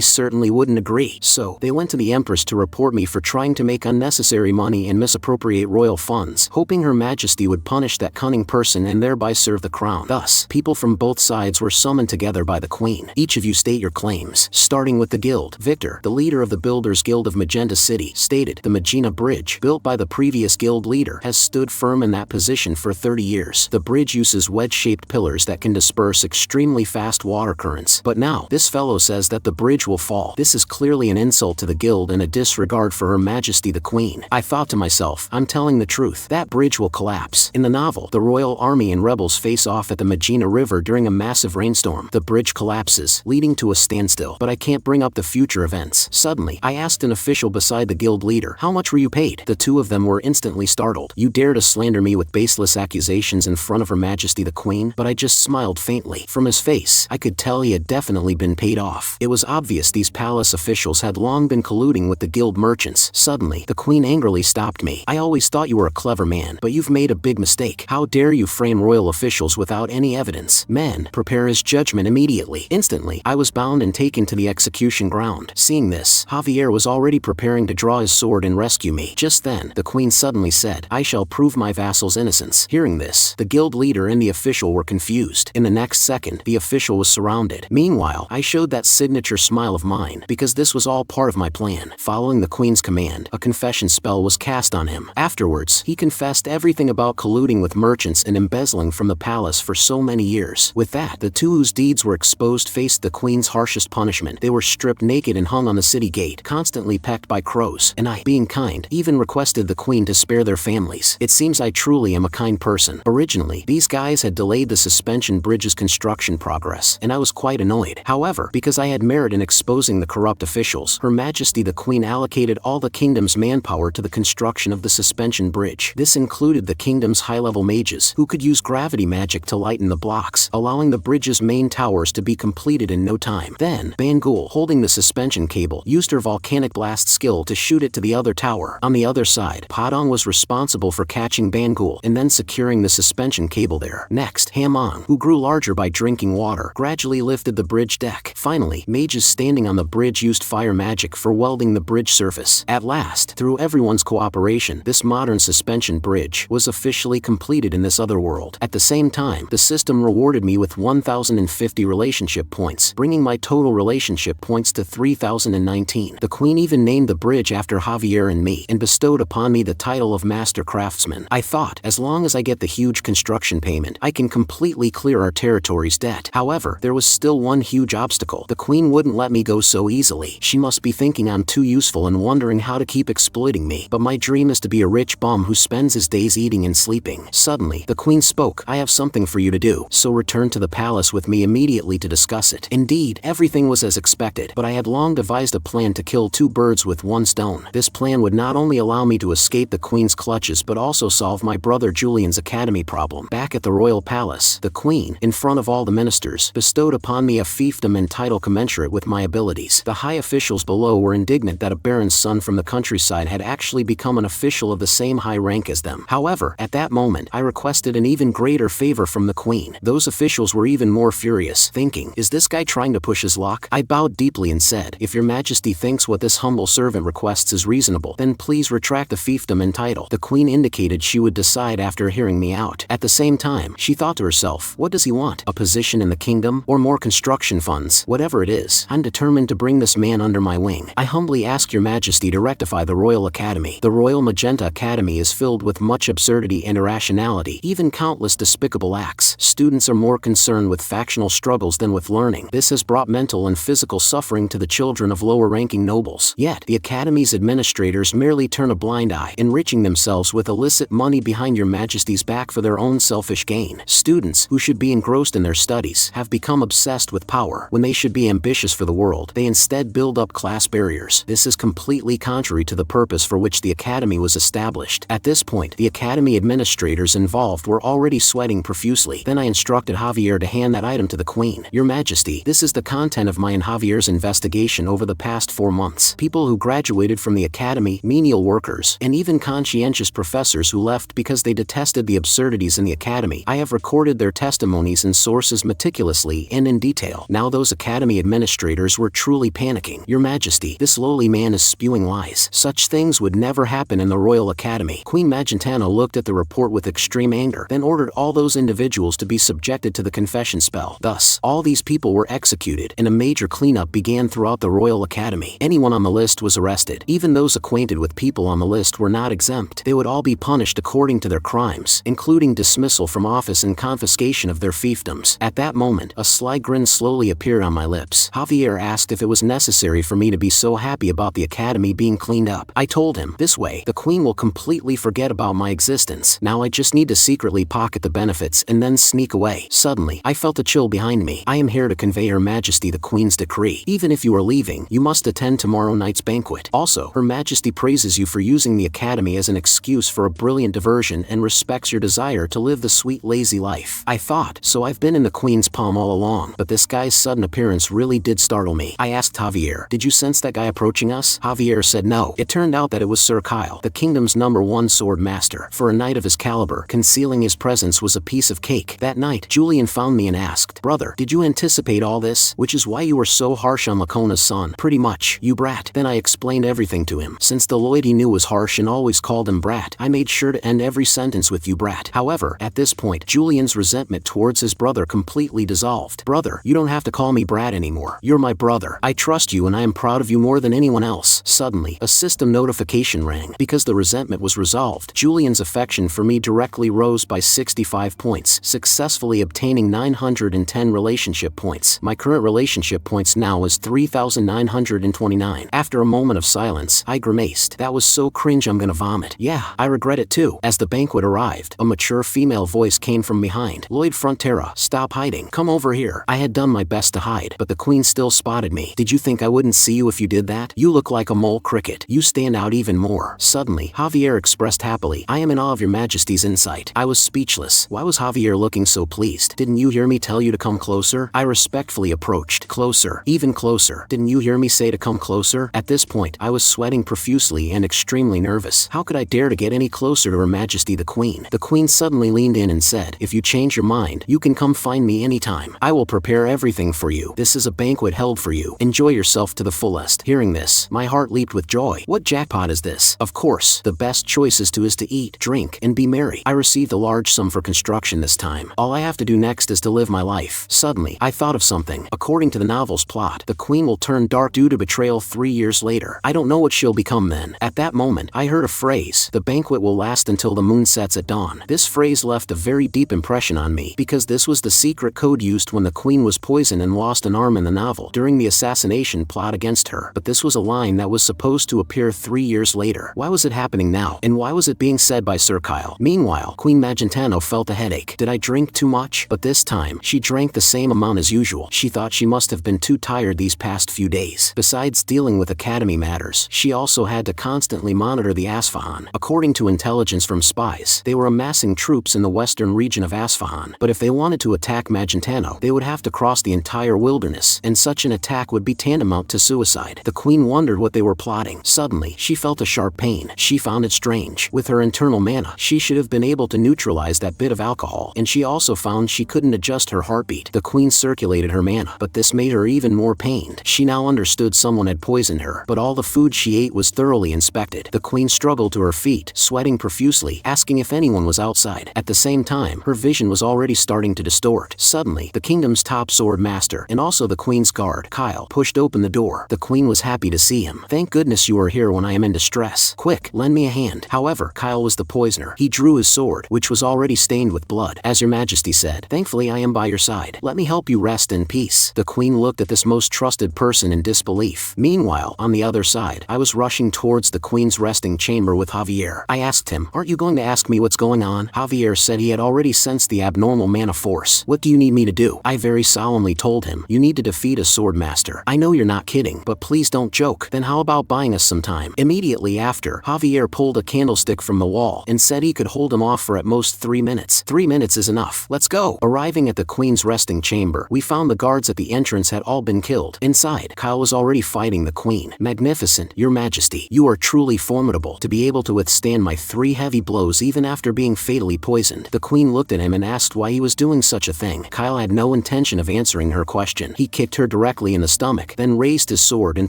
certainly wouldn't agree. So, they went to the Empress to report me for trying to make unnecessary money and misappropriate royal funds, hoping Her Majesty would punish that cunning person and thereby serve the crown. Thus, people from both sides were summoned together by the Queen. "Each of you state your claims," starting with the guild. Victor, the leader of the Builders Guild of Magenta City, stated, "The Magina Bridge, built by the previous guild leader, has stood firm in that position for 30 years. The bridge uses wedge-shaped pillars that can disperse extremely fast water currents. But now, this fellow says that the bridge will fall. This is clearly an insult to the guild and a disregard for Her Majesty the Queen." I thought to myself, I'm telling the truth. That bridge will collapse. In the novel, the royal army and rebels face off at the Magina River during a massive rainstorm. The bridge collapses, leading to a standstill. But I can't bring up the future events. Suddenly, I asked an official beside the guild leader, "How much were you paid?" The two of them were instantly startled. "You dare to slander me with baseless accusations in front of Her Majesty the Queen?" But I just smiled faintly. From his face, I could tell he had definitely been paid off. It was obvious these palace officials had long been colluding with the guild merchants. Suddenly, the Queen angrily stopped me. "I always thought you were a clever man, but you've made a big mistake. How dare you frame royal officials without any evidence? Men, prepare his judgment immediately." Instantly, I was bound and taken to the execution ground. Seeing this, Javier was already preparing to draw his sword and rescue me. Just then, the Queen suddenly said, "I shall prove my vassal's innocence." Hearing this, the guild leader and the official were confused. In the next second, the official was surrounded. Meanwhile, I showed that signature smile of mine, because this was all part of my plan. Following the Queen's command, a confession spell was cast on him. Afterwards, he confessed everything about colluding with merchants and embezzling from the palace for so many years. With that, the two whose deeds were exposed faced the Queen's harshest punishment. They were stripped naked and hung on the city gate, constantly pecked by crows. And I, being kind, even requested the Queen to spare their families. It seems I truly am a kind person. Originally, these guys had delayed the suspension bridge's construction progress, and I was quite annoyed. However, because I had merit in exposing the corrupt officials, Her Majesty the Queen allocated all the kingdom's manpower to the construction of the suspension bridge. This included the kingdom's high-level mages, who could use gravity magic to lighten the blocks, allowing the bridge's main towers to be completed in no time. Then, Bangul, holding the suspension cable, used her volcanic blast skill to shoot it to the other tower. On the other side, Padang was responsible for catching Bangul and then securing the suspension cable there. Next, Hamong, who grew larger by drinking water, gradually lifted the bridge deck. Finally, mages standing on the bridge used fire magic for welding the bridge surface. At last, through everyone's cooperation, this modern suspension bridge was officially completed in this other world. At the same time, the system rewarded me with 1,050 relationship points, bringing my total relationship points to 3,019. The Queen even named the bridge after Javier and me, and bestowed upon me the title of Master Craftsman. I thought, as long as I get the huge construction payment, I can completely clear our territory's debt. However, there was still one huge obstacle. The Queen wouldn't let me go so easily. She must be thinking I'm too useful and wondering how to keep exploiting me. But my dream is to be a rich bum who spends his days eating and sleeping. Suddenly, the Queen spoke. "I have something for you to do, so return to the palace with me immediately to discuss it." Indeed, everything was as expected, but I had long devised a plan to kill two birds with one stone. This plan would not only allow me to escape the Queen's clutches but also solve my brother Julian's academy problem. Back at the royal palace, the Queen, in front of all the ministers, bestowed upon me a fiefdom and title commensurate with my abilities. The high officials below were indignant that a baron's son from the countryside had actually become an official of the same high rank as them. However, at that moment, I requested an even greater favor from the Queen. Those officials were even more furious, thinking, "Is this guy trying to push his luck?" I bowed deeply and said, "If your Majesty thinks what this humble servant requests is reasonable, then please retract the fiefdom and title." The Queen indicated she would decide after hearing me out. At the same time, she thought to herself, what does he want? A position in the kingdom? Or more construction funds? Whatever it is, I'm determined to bring this man under my wing. I humbly ask your Majesty to rectify the Royal Academy. The Royal Magenta Academy is filled with much absurdity and irrationality, even countless despicable acts. Students are more concerned with factional struggles than with learning. This has brought mental and physical suffering to the children of lower-ranking nobles. Yet, the Academy's administrators merely turn a blind eye, enriching themselves with illicit money behind your Majesty's back for their own selfish gain. Students, who should be engrossed in their studies, have become obsessed with power. When they should be ambitious for the world, they instead build up class barriers. This is completely contrary to the purpose for which the Academy was established. established. At this point, the academy administrators involved were already sweating profusely. Then I instructed Javier to hand that item to the queen. Your Majesty, this is the content of my and Javier's investigation over the past 4 months. People who graduated from the academy, menial workers, and even conscientious professors who left because they detested the absurdities in the academy. I have recorded their testimonies and sources meticulously and in detail. Now those academy administrators were truly panicking. Your Majesty, this lowly man is spewing lies. Such things would never happen in the Royal Academy. Queen Magentano looked at the report with extreme anger, then ordered all those individuals to be subjected to the confession spell. Thus, all these people were executed, and a major cleanup began throughout the Royal Academy. Anyone on the list was arrested. Even those acquainted with people on the list were not exempt. They would all be punished according to their crimes, including dismissal from office and confiscation of their fiefdoms. At that moment, a sly grin slowly appeared on my lips. Javier asked if it was necessary for me to be so happy about the academy being cleaned up. I told him, this way, the queen will completely forget about my existence. Now I just need to secretly pocket the benefits and then sneak away. Suddenly, I felt a chill behind me. I am here to convey Her Majesty the Queen's decree. Even if you are leaving, you must attend tomorrow night's banquet. Also, Her Majesty praises you for using the academy as an excuse for a brilliant diversion and respects your desire to live the sweet lazy life. I thought, so I've been in the Queen's palm all along, but this guy's sudden appearance really did startle me. I asked Javier, did you sense that guy approaching us? Javier said no. It turned out that it was Sir Kyle, the kingdom's #1 sword master. For a knight of his caliber, concealing his presence was a piece of cake. That night, Julian found me and asked, brother, did you anticipate all this? Which is why you were so harsh on Lacona's son. Pretty much, you brat. Then I explained everything to him. Since the Lloyd he knew was harsh and always called him brat, I made sure to end every sentence with you brat. However, at this point, Julian's resentment towards his brother completely dissolved. Brother, you don't have to call me brat anymore. You're my brother. I trust you and I am proud of you more than anyone else. Suddenly, a system notification rang. Because the resentment was resolved, Julian's affection for me directly rose by 65 points, successfully obtaining 910 relationship points. My current relationship points now is 3,929. After a moment of silence, I grimaced. That was so cringe I'm gonna vomit. Yeah, I regret it too. As the banquet arrived, a mature female voice came from behind. Lloyd Frontera, stop hiding. Come over here. I had done my best to hide, but the queen still spotted me. Did you think I wouldn't see you if you did that? You look like a mole cricket. You stand out even more. Suddenly, Javier expressed happily, I am in awe of your Majesty's insight. I was speechless. Why was Javier looking so pleased? Didn't you hear me tell you to come closer? I respectfully approached. Closer. Even closer. Didn't you hear me say to come closer? At this point, I was sweating profusely and extremely nervous. How could I dare to get any closer to Her Majesty the Queen? The Queen suddenly leaned in and said, if you change your mind, you can come find me anytime. I will prepare everything for you. This is a banquet held for you. Enjoy yourself to the fullest. Hearing this, my heart leaped with joy. What jackpot is this? Of course, the best choice is to eat, drink, and be merry. I received a large sum for construction this time. All I have to do next is to live my life. Suddenly, I thought of something. According to the novel's plot, the queen will turn dark due to betrayal 3 years later. I don't know what she'll become then. At that moment, I heard a phrase, the banquet will last until the moon sets at dawn. This phrase left a very deep impression on me, because this was the secret code used when the queen was poisoned and lost an arm in the novel during the assassination plot against her. But this was a line that was supposed to appear 3 years later. Why was it happening now? And why was it being said by Sir Kyle? Meanwhile, Queen Magentano felt a headache. Did I drink too much? But this time, she drank the same amount as usual. She thought she must have been too tired these past few days. Besides dealing with academy matters, she also had to constantly monitor the Asfahan. According to intelligence from spies, they were amassing troops in the western region of Asfahan. But if they wanted to attack Magentano, they would have to cross the entire wilderness, and such an attack would be tantamount to suicide. The queen wondered what they were plotting. Suddenly, she felt a sharp pain. She found it strange. With her internal mana, she should have been able to neutralize that bit of alcohol, and she also found she couldn't adjust her heartbeat. The queen circulated her mana, but this made her even more pained. She now understood someone had poisoned her, but all the food she ate was thoroughly inspected. The queen struggled to her feet, sweating profusely, asking if anyone was outside. At the same time, her vision was already starting to distort. Suddenly, the kingdom's top sword master, and also the queen's guard, Kyle, pushed open the door. The queen was happy to see him. Thank goodness you are here when I am in distress. Quick, lend me a hand. However, Kyle was the poisoner. He drew his sword, which was already stained with blood. As your Majesty said, thankfully I am by your side. Let me help you rest in peace. The queen looked at this most trusted person in disbelief. Meanwhile, on the other side, I was rushing towards the queen's resting chamber with Javier. I asked him, aren't you going to ask me what's going on? Javier said he had already sensed the abnormal mana force. What do you need me to do? I very solemnly told him, you need to defeat a sword master. I know you're not kidding, but please don't joke. Then how about buying us some time? Immediately after, Javier pulled pulled a candlestick from the wall and said he could hold him off for at most 3 minutes. 3 minutes is enough. Let's go. Arriving at the queen's resting chamber, we found the guards at the entrance had all been killed. Inside, Kyle was already fighting the queen. Magnificent, your majesty. You are truly formidable to be able to withstand my 3 heavy blows even after being fatally poisoned. The queen looked at him and asked why he was doing such a thing. Kyle had no intention of answering her question. He kicked her directly in the stomach, then raised his sword and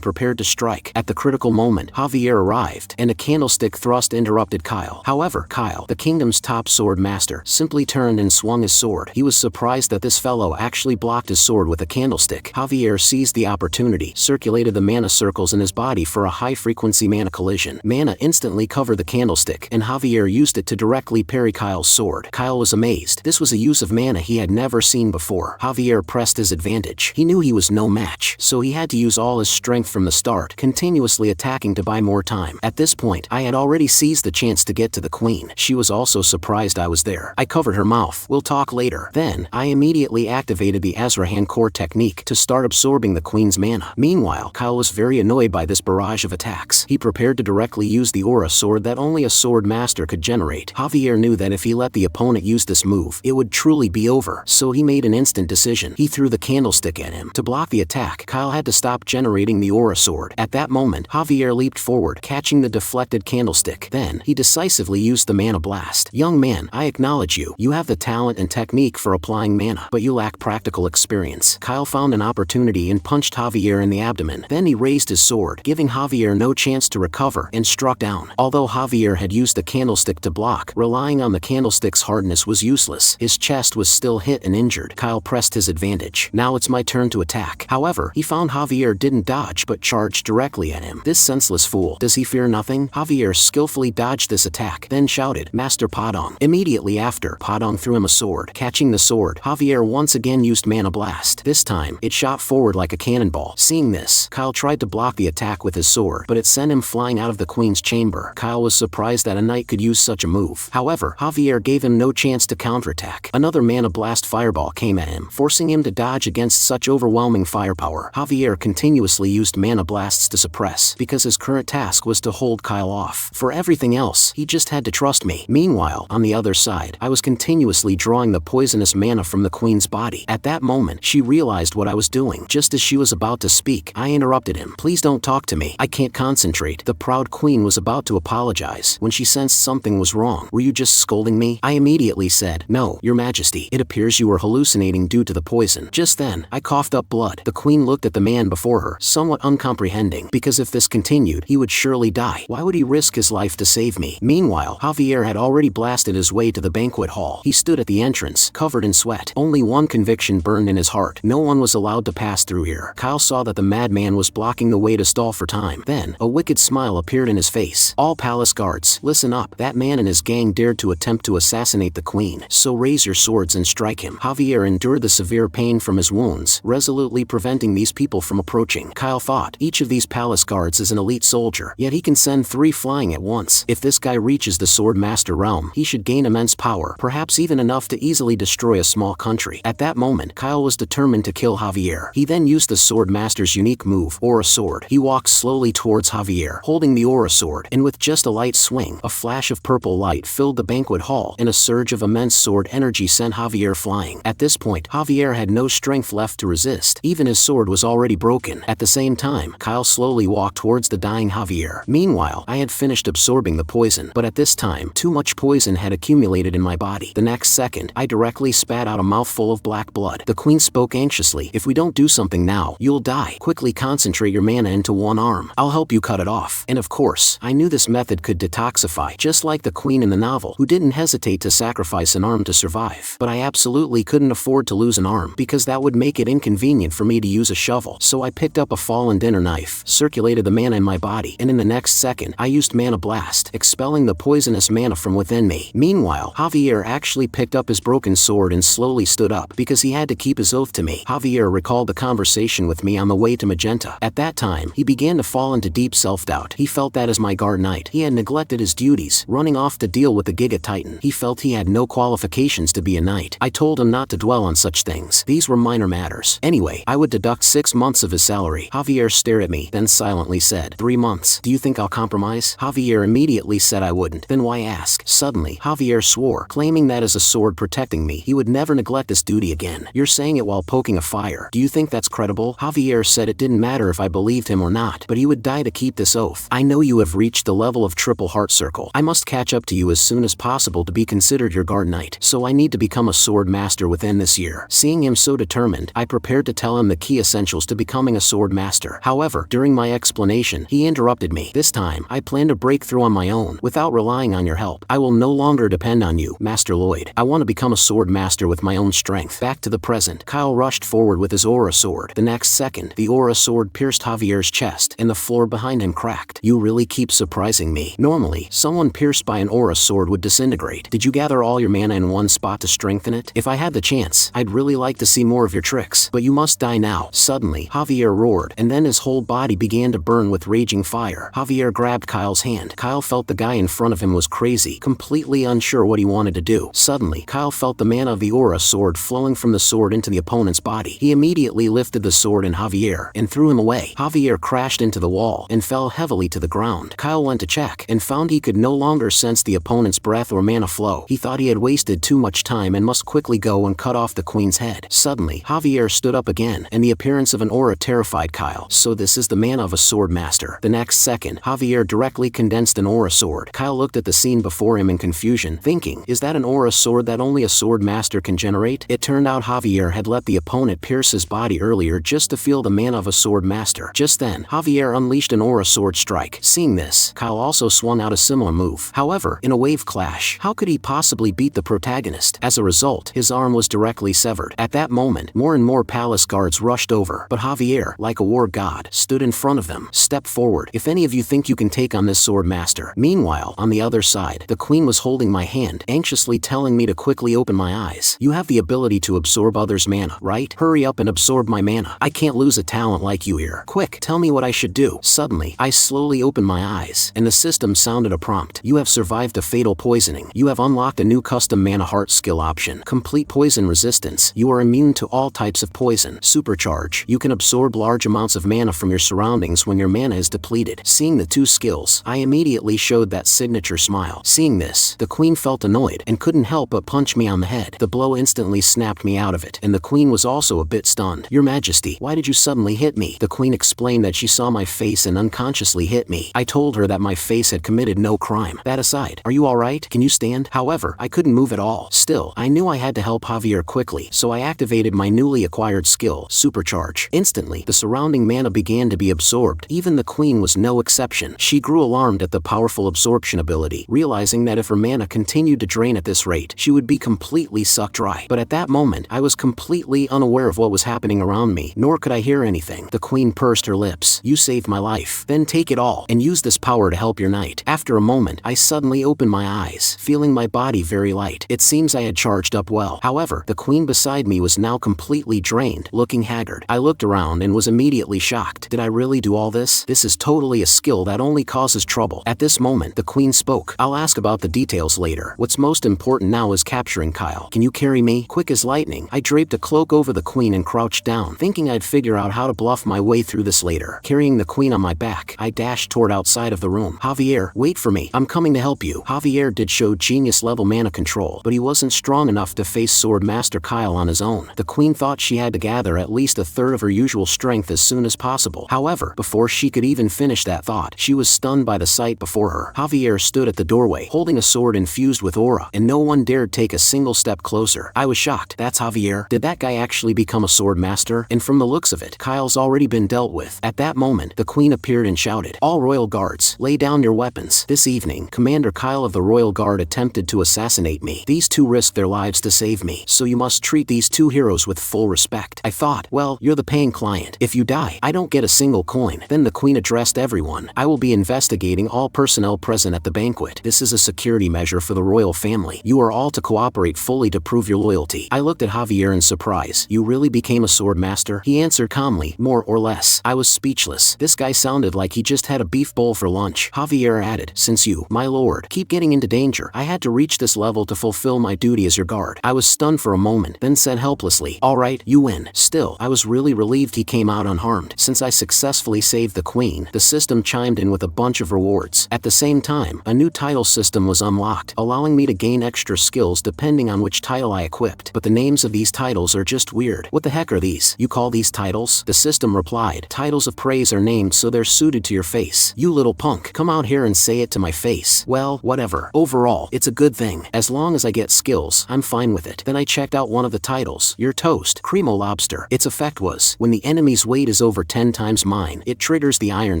prepared to strike. At the critical moment, Javier arrived, and a candlestick thrust interrupted Kyle. However, Kyle, the kingdom's top sword master, simply turned and swung his sword. He was surprised that this fellow actually blocked his sword with a candlestick. Javier seized the opportunity, circulated the mana circles in his body for a high-frequency mana collision. Mana instantly covered the candlestick, and Javier used it to directly parry Kyle's sword. Kyle was amazed. This was a use of mana he had never seen before. Javier pressed his advantage. He knew he was no match, so he had to use all his strength from the start, continuously attacking to buy more time. At this point, I had already seized the chance to get to the queen. She was also surprised I was there. I covered her mouth. We'll talk later. Then, I immediately activated the Azrahan core technique to start absorbing the queen's mana. Meanwhile, Kyle was very annoyed by this barrage of attacks. He prepared to directly use the aura sword that only a sword master could generate. Javier knew that if he let the opponent use this move, it would truly be over, so he made an instant decision. He threw the candlestick at him. To block the attack, Kyle had to stop generating the aura sword. At that moment, Javier leaped forward, catching the deflected candlestick. Then, he decisively used the mana blast. Young man, I acknowledge you. You have the talent and technique for applying mana, but you lack practical experience. Kyle found an opportunity and punched Javier in the abdomen. Then he raised his sword, giving Javier no chance to recover, and struck down. Although Javier had used the candlestick to block, relying on the candlestick's hardness was useless. His chest was still hit and injured. Kyle pressed his advantage. Now it's my turn to attack. However, he found Javier didn't dodge but charged directly at him. This senseless fool, does he fear nothing? Javier skillfully dodged this attack, then shouted, Master Padong. Immediately after, Padong threw him a sword. Catching the sword, Javier once again used mana blast. This time, it shot forward like a cannonball. Seeing this, Kyle tried to block the attack with his sword, but it sent him flying out of the queen's chamber. Kyle was surprised that a knight could use such a move. However, Javier gave him no chance to counterattack. Another mana blast fireball came at him, forcing him to dodge against such overwhelming firepower. Javier continuously used mana blasts to suppress, because his current task was to hold Kyle off. For everything else, he just had to trust me. Meanwhile, on the other side, I was continuously drawing the poisonous mana from the queen's body. At that moment, she realized what I was doing. Just as she was about to speak, I interrupted him. Please don't talk to me. I can't concentrate. The proud queen was about to apologize when she sensed something was wrong. Were you just scolding me? I immediately said, No, your majesty. It appears you were hallucinating due to the poison. Just then, I coughed up blood. The queen looked at the man before her, somewhat uncomprehending, because if this continued, he would surely die. Why would he risk his life to save me? Meanwhile, Javier had already blasted his way to the banquet hall. He stood at the entrance, covered in sweat. Only one conviction burned in his heart. No one was allowed to pass through here. Kyle saw that the madman was blocking the way to stall for time. Then, a wicked smile appeared in his face. All palace guards, listen up. That man and his gang dared to attempt to assassinate the queen, so raise your swords and strike him. Javier endured the severe pain from his wounds, resolutely preventing these people from approaching. Kyle thought, each of these palace guards is an elite soldier, yet he can send 3 flying at once. If this guy reaches the sword master realm, he should gain immense power, perhaps even enough to easily destroy a small country. At that moment, Kyle was determined to kill Javier. He then used the sword master's unique move, Aura Sword. He walked slowly towards Javier, holding the Aura Sword, and with just a light swing, a flash of purple light filled the banquet hall, and a surge of immense sword energy sent Javier flying. At this point, Javier had no strength left to resist. Even his sword was already broken. At the same time, Kyle slowly walked towards the dying Javier. Meanwhile, I had finished absorbing the poison, but at this time, too much poison had accumulated in my body. The next second, I directly spat out a mouthful of black blood. The queen spoke anxiously, if we don't do something now, you'll die. Quickly concentrate your mana into one arm. I'll help you cut it off. And of course, I knew this method could detoxify, just like the queen in the novel, who didn't hesitate to sacrifice an arm to survive. But I absolutely couldn't afford to lose an arm, because that would make it inconvenient for me to use a shovel. So I picked up a fallen dinner knife, circulated the mana in my body, and in the next second, I used mana blast, expelling the poisonous mana from within me. Meanwhile, Javier actually picked up his broken sword and slowly stood up, because he had to keep his oath to me. Javier recalled the conversation with me on the way to Magenta. At that time, he began to fall into deep self-doubt. He felt that as my guard knight, he had neglected his duties, running off to deal with the Giga Titan. He felt he had no qualifications to be a knight. I told him not to dwell on such things. These were minor matters. Anyway, I would deduct 6 months of his salary. Javier stared at me, then silently said, 3 months. Do you think I'll compromise? Javier Javier immediately said I wouldn't. Then why ask? Suddenly, Javier swore, claiming that as a sword protecting me, he would never neglect this duty again. You're saying it while poking a fire. Do you think that's credible? Javier said it didn't matter if I believed him or not, but he would die to keep this oath. I know you have reached the level of triple heart circle. I must catch up to you as soon as possible to be considered your guard knight, so I need to become a sword master within this year. Seeing him so determined, I prepared to tell him the key essentials to becoming a sword master. However, during my explanation, he interrupted me. This time, I plan to break through on my own, without relying on your help. I will no longer depend on you, Master Lloyd. I want to become a sword master with my own strength. Back to the present, Kyle rushed forward with his aura sword. The next second, the aura sword pierced Javier's chest, and the floor behind him cracked. You really keep surprising me. Normally, someone pierced by an aura sword would disintegrate. Did you gather all your mana in one spot to strengthen it? If I had the chance, I'd really like to see more of your tricks, but you must die now. Suddenly, Javier roared, and then his whole body began to burn with raging fire. Javier grabbed Kyle's hand. Kyle felt the guy in front of him was crazy, completely unsure what he wanted to do. Suddenly, Kyle felt the mana of the aura sword flowing from the sword into the opponent's body. He immediately lifted the sword in Javier and threw him away. Javier crashed into the wall and fell heavily to the ground. Kyle went to check and found he could no longer sense the opponent's breath or mana flow. He thought he had wasted too much time and must quickly go and cut off the queen's head. Suddenly, Javier stood up again, and the appearance of an aura terrified Kyle. So this is the mana of a sword master. The next second, Javier directly condensed an aura sword. Kyle looked at the scene before him in confusion, thinking, is that an aura sword that only a sword master can generate? It turned out Javier had let the opponent pierce his body earlier just to feel the mana of a sword master. Just then, Javier unleashed an aura sword strike. Seeing this, Kyle also swung out a similar move. However, in a wave clash, how could he possibly beat the protagonist? As a result, his arm was directly severed. At that moment, more and more palace guards rushed over, but Javier, like a war god, stood in front of them. Step forward, if any of you think you can take on this sword master. Meanwhile, on the other side, the queen was holding my hand, anxiously telling me to quickly open my eyes. You have the ability to absorb others' mana, right? Hurry up and absorb my mana. I can't lose a talent like you here. Quick, tell me what I should do. Suddenly, I slowly opened my eyes, and the system sounded a prompt. You have survived a fatal poisoning. You have unlocked a new custom mana heart skill option. Complete poison resistance. You are immune to all types of poison. Supercharge. You can absorb large amounts of mana from your surroundings when your mana is depleted. Seeing the two skills, I immediately showed that signature smile. Seeing this, the queen felt annoyed and couldn't help but punch me on the head. The blow instantly snapped me out of it, and the queen was also a bit stunned. Your Majesty, why did you suddenly hit me? The queen explained that she saw my face and unconsciously hit me. I told her that my face had committed no crime. That aside, are you alright? Can you stand? However, I couldn't move at all. Still, I knew I had to help Javier quickly, so I activated my newly acquired skill, Supercharge. Instantly, the surrounding mana began to be absorbed. Even the queen was no exception. She grew alarmed at the powerful absorption ability, realizing that if her mana continued to drain at this rate, she would be completely sucked dry. But at that moment, I was completely unaware of what was happening around me, nor could I hear anything. The queen pursed her lips. You saved my life. Then take it all, and use this power to help your knight. After a moment, I suddenly opened my eyes, feeling my body very light. It seems I had charged up well. However, the queen beside me was now completely drained, looking haggard. I looked around and was immediately shocked. Did I really do all this? This is totally a skill that only causes trouble. At this moment, the queen spoke. I'll ask about the details later. What's most important now is capturing Kyle. Can you carry me? Quick as lightning, I draped a cloak over the queen and crouched down, thinking I'd figure out how to bluff my way through this later. Carrying the queen on my back, I dashed toward outside of the room. Javier, wait for me. I'm coming to help you. Javier did show genius level mana control, but he wasn't strong enough to face Sword Master Kyle on his own. The queen thought she had to gather at least a third of her usual strength as soon as possible. However, before she could even finish that thought, she was stunned by the sight before her. Javier stood at the doorway, holding a sword infused with aura, and no one dared take a single step closer. I was shocked. That's Javier? Did that guy actually become a sword master? And from the looks of it, Kyle's already been dealt with. At that moment, the queen appeared and shouted, all royal guards, lay down your weapons. This evening, Commander Kyle of the Royal Guard attempted to assassinate me. These two risked their lives to save me, so you must treat these two heroes with full respect. I thought, well, you're the paying client. If you die, I don't get a single coin. Then the queen addressed everyone. I will be investigating all personnel present at the banquet. This is a security measure for the royal family. You are all to cooperate fully to prove your loyalty. I looked at Javier in surprise. You really became a sword master? He answered calmly, more or less. I was speechless. This guy sounded like he just had a beef bowl for lunch. Javier added, since you, my lord, keep getting into danger, I had to reach this level to fulfill my duty as your guard. I was stunned for a moment, then said helplessly, alright, you win. Still, I was really relieved he came out unharmed. Since I successfully saved the queen, the system chimed in with a bunch of rewards swords. At the same time, a new title system was unlocked, allowing me to gain extra skills depending on which title I equipped. But the names of these titles are just weird. What the heck are these? You call these titles? The system replied. Titles of praise are named so they're suited to your face. You little punk, come out here and say it to my face. Well, whatever. Overall, it's a good thing. As long as I get skills, I'm fine with it. Then I checked out one of the titles. Your toast, Cremo Lobster. Its effect was, when the enemy's weight is over 10 times mine, it triggers the iron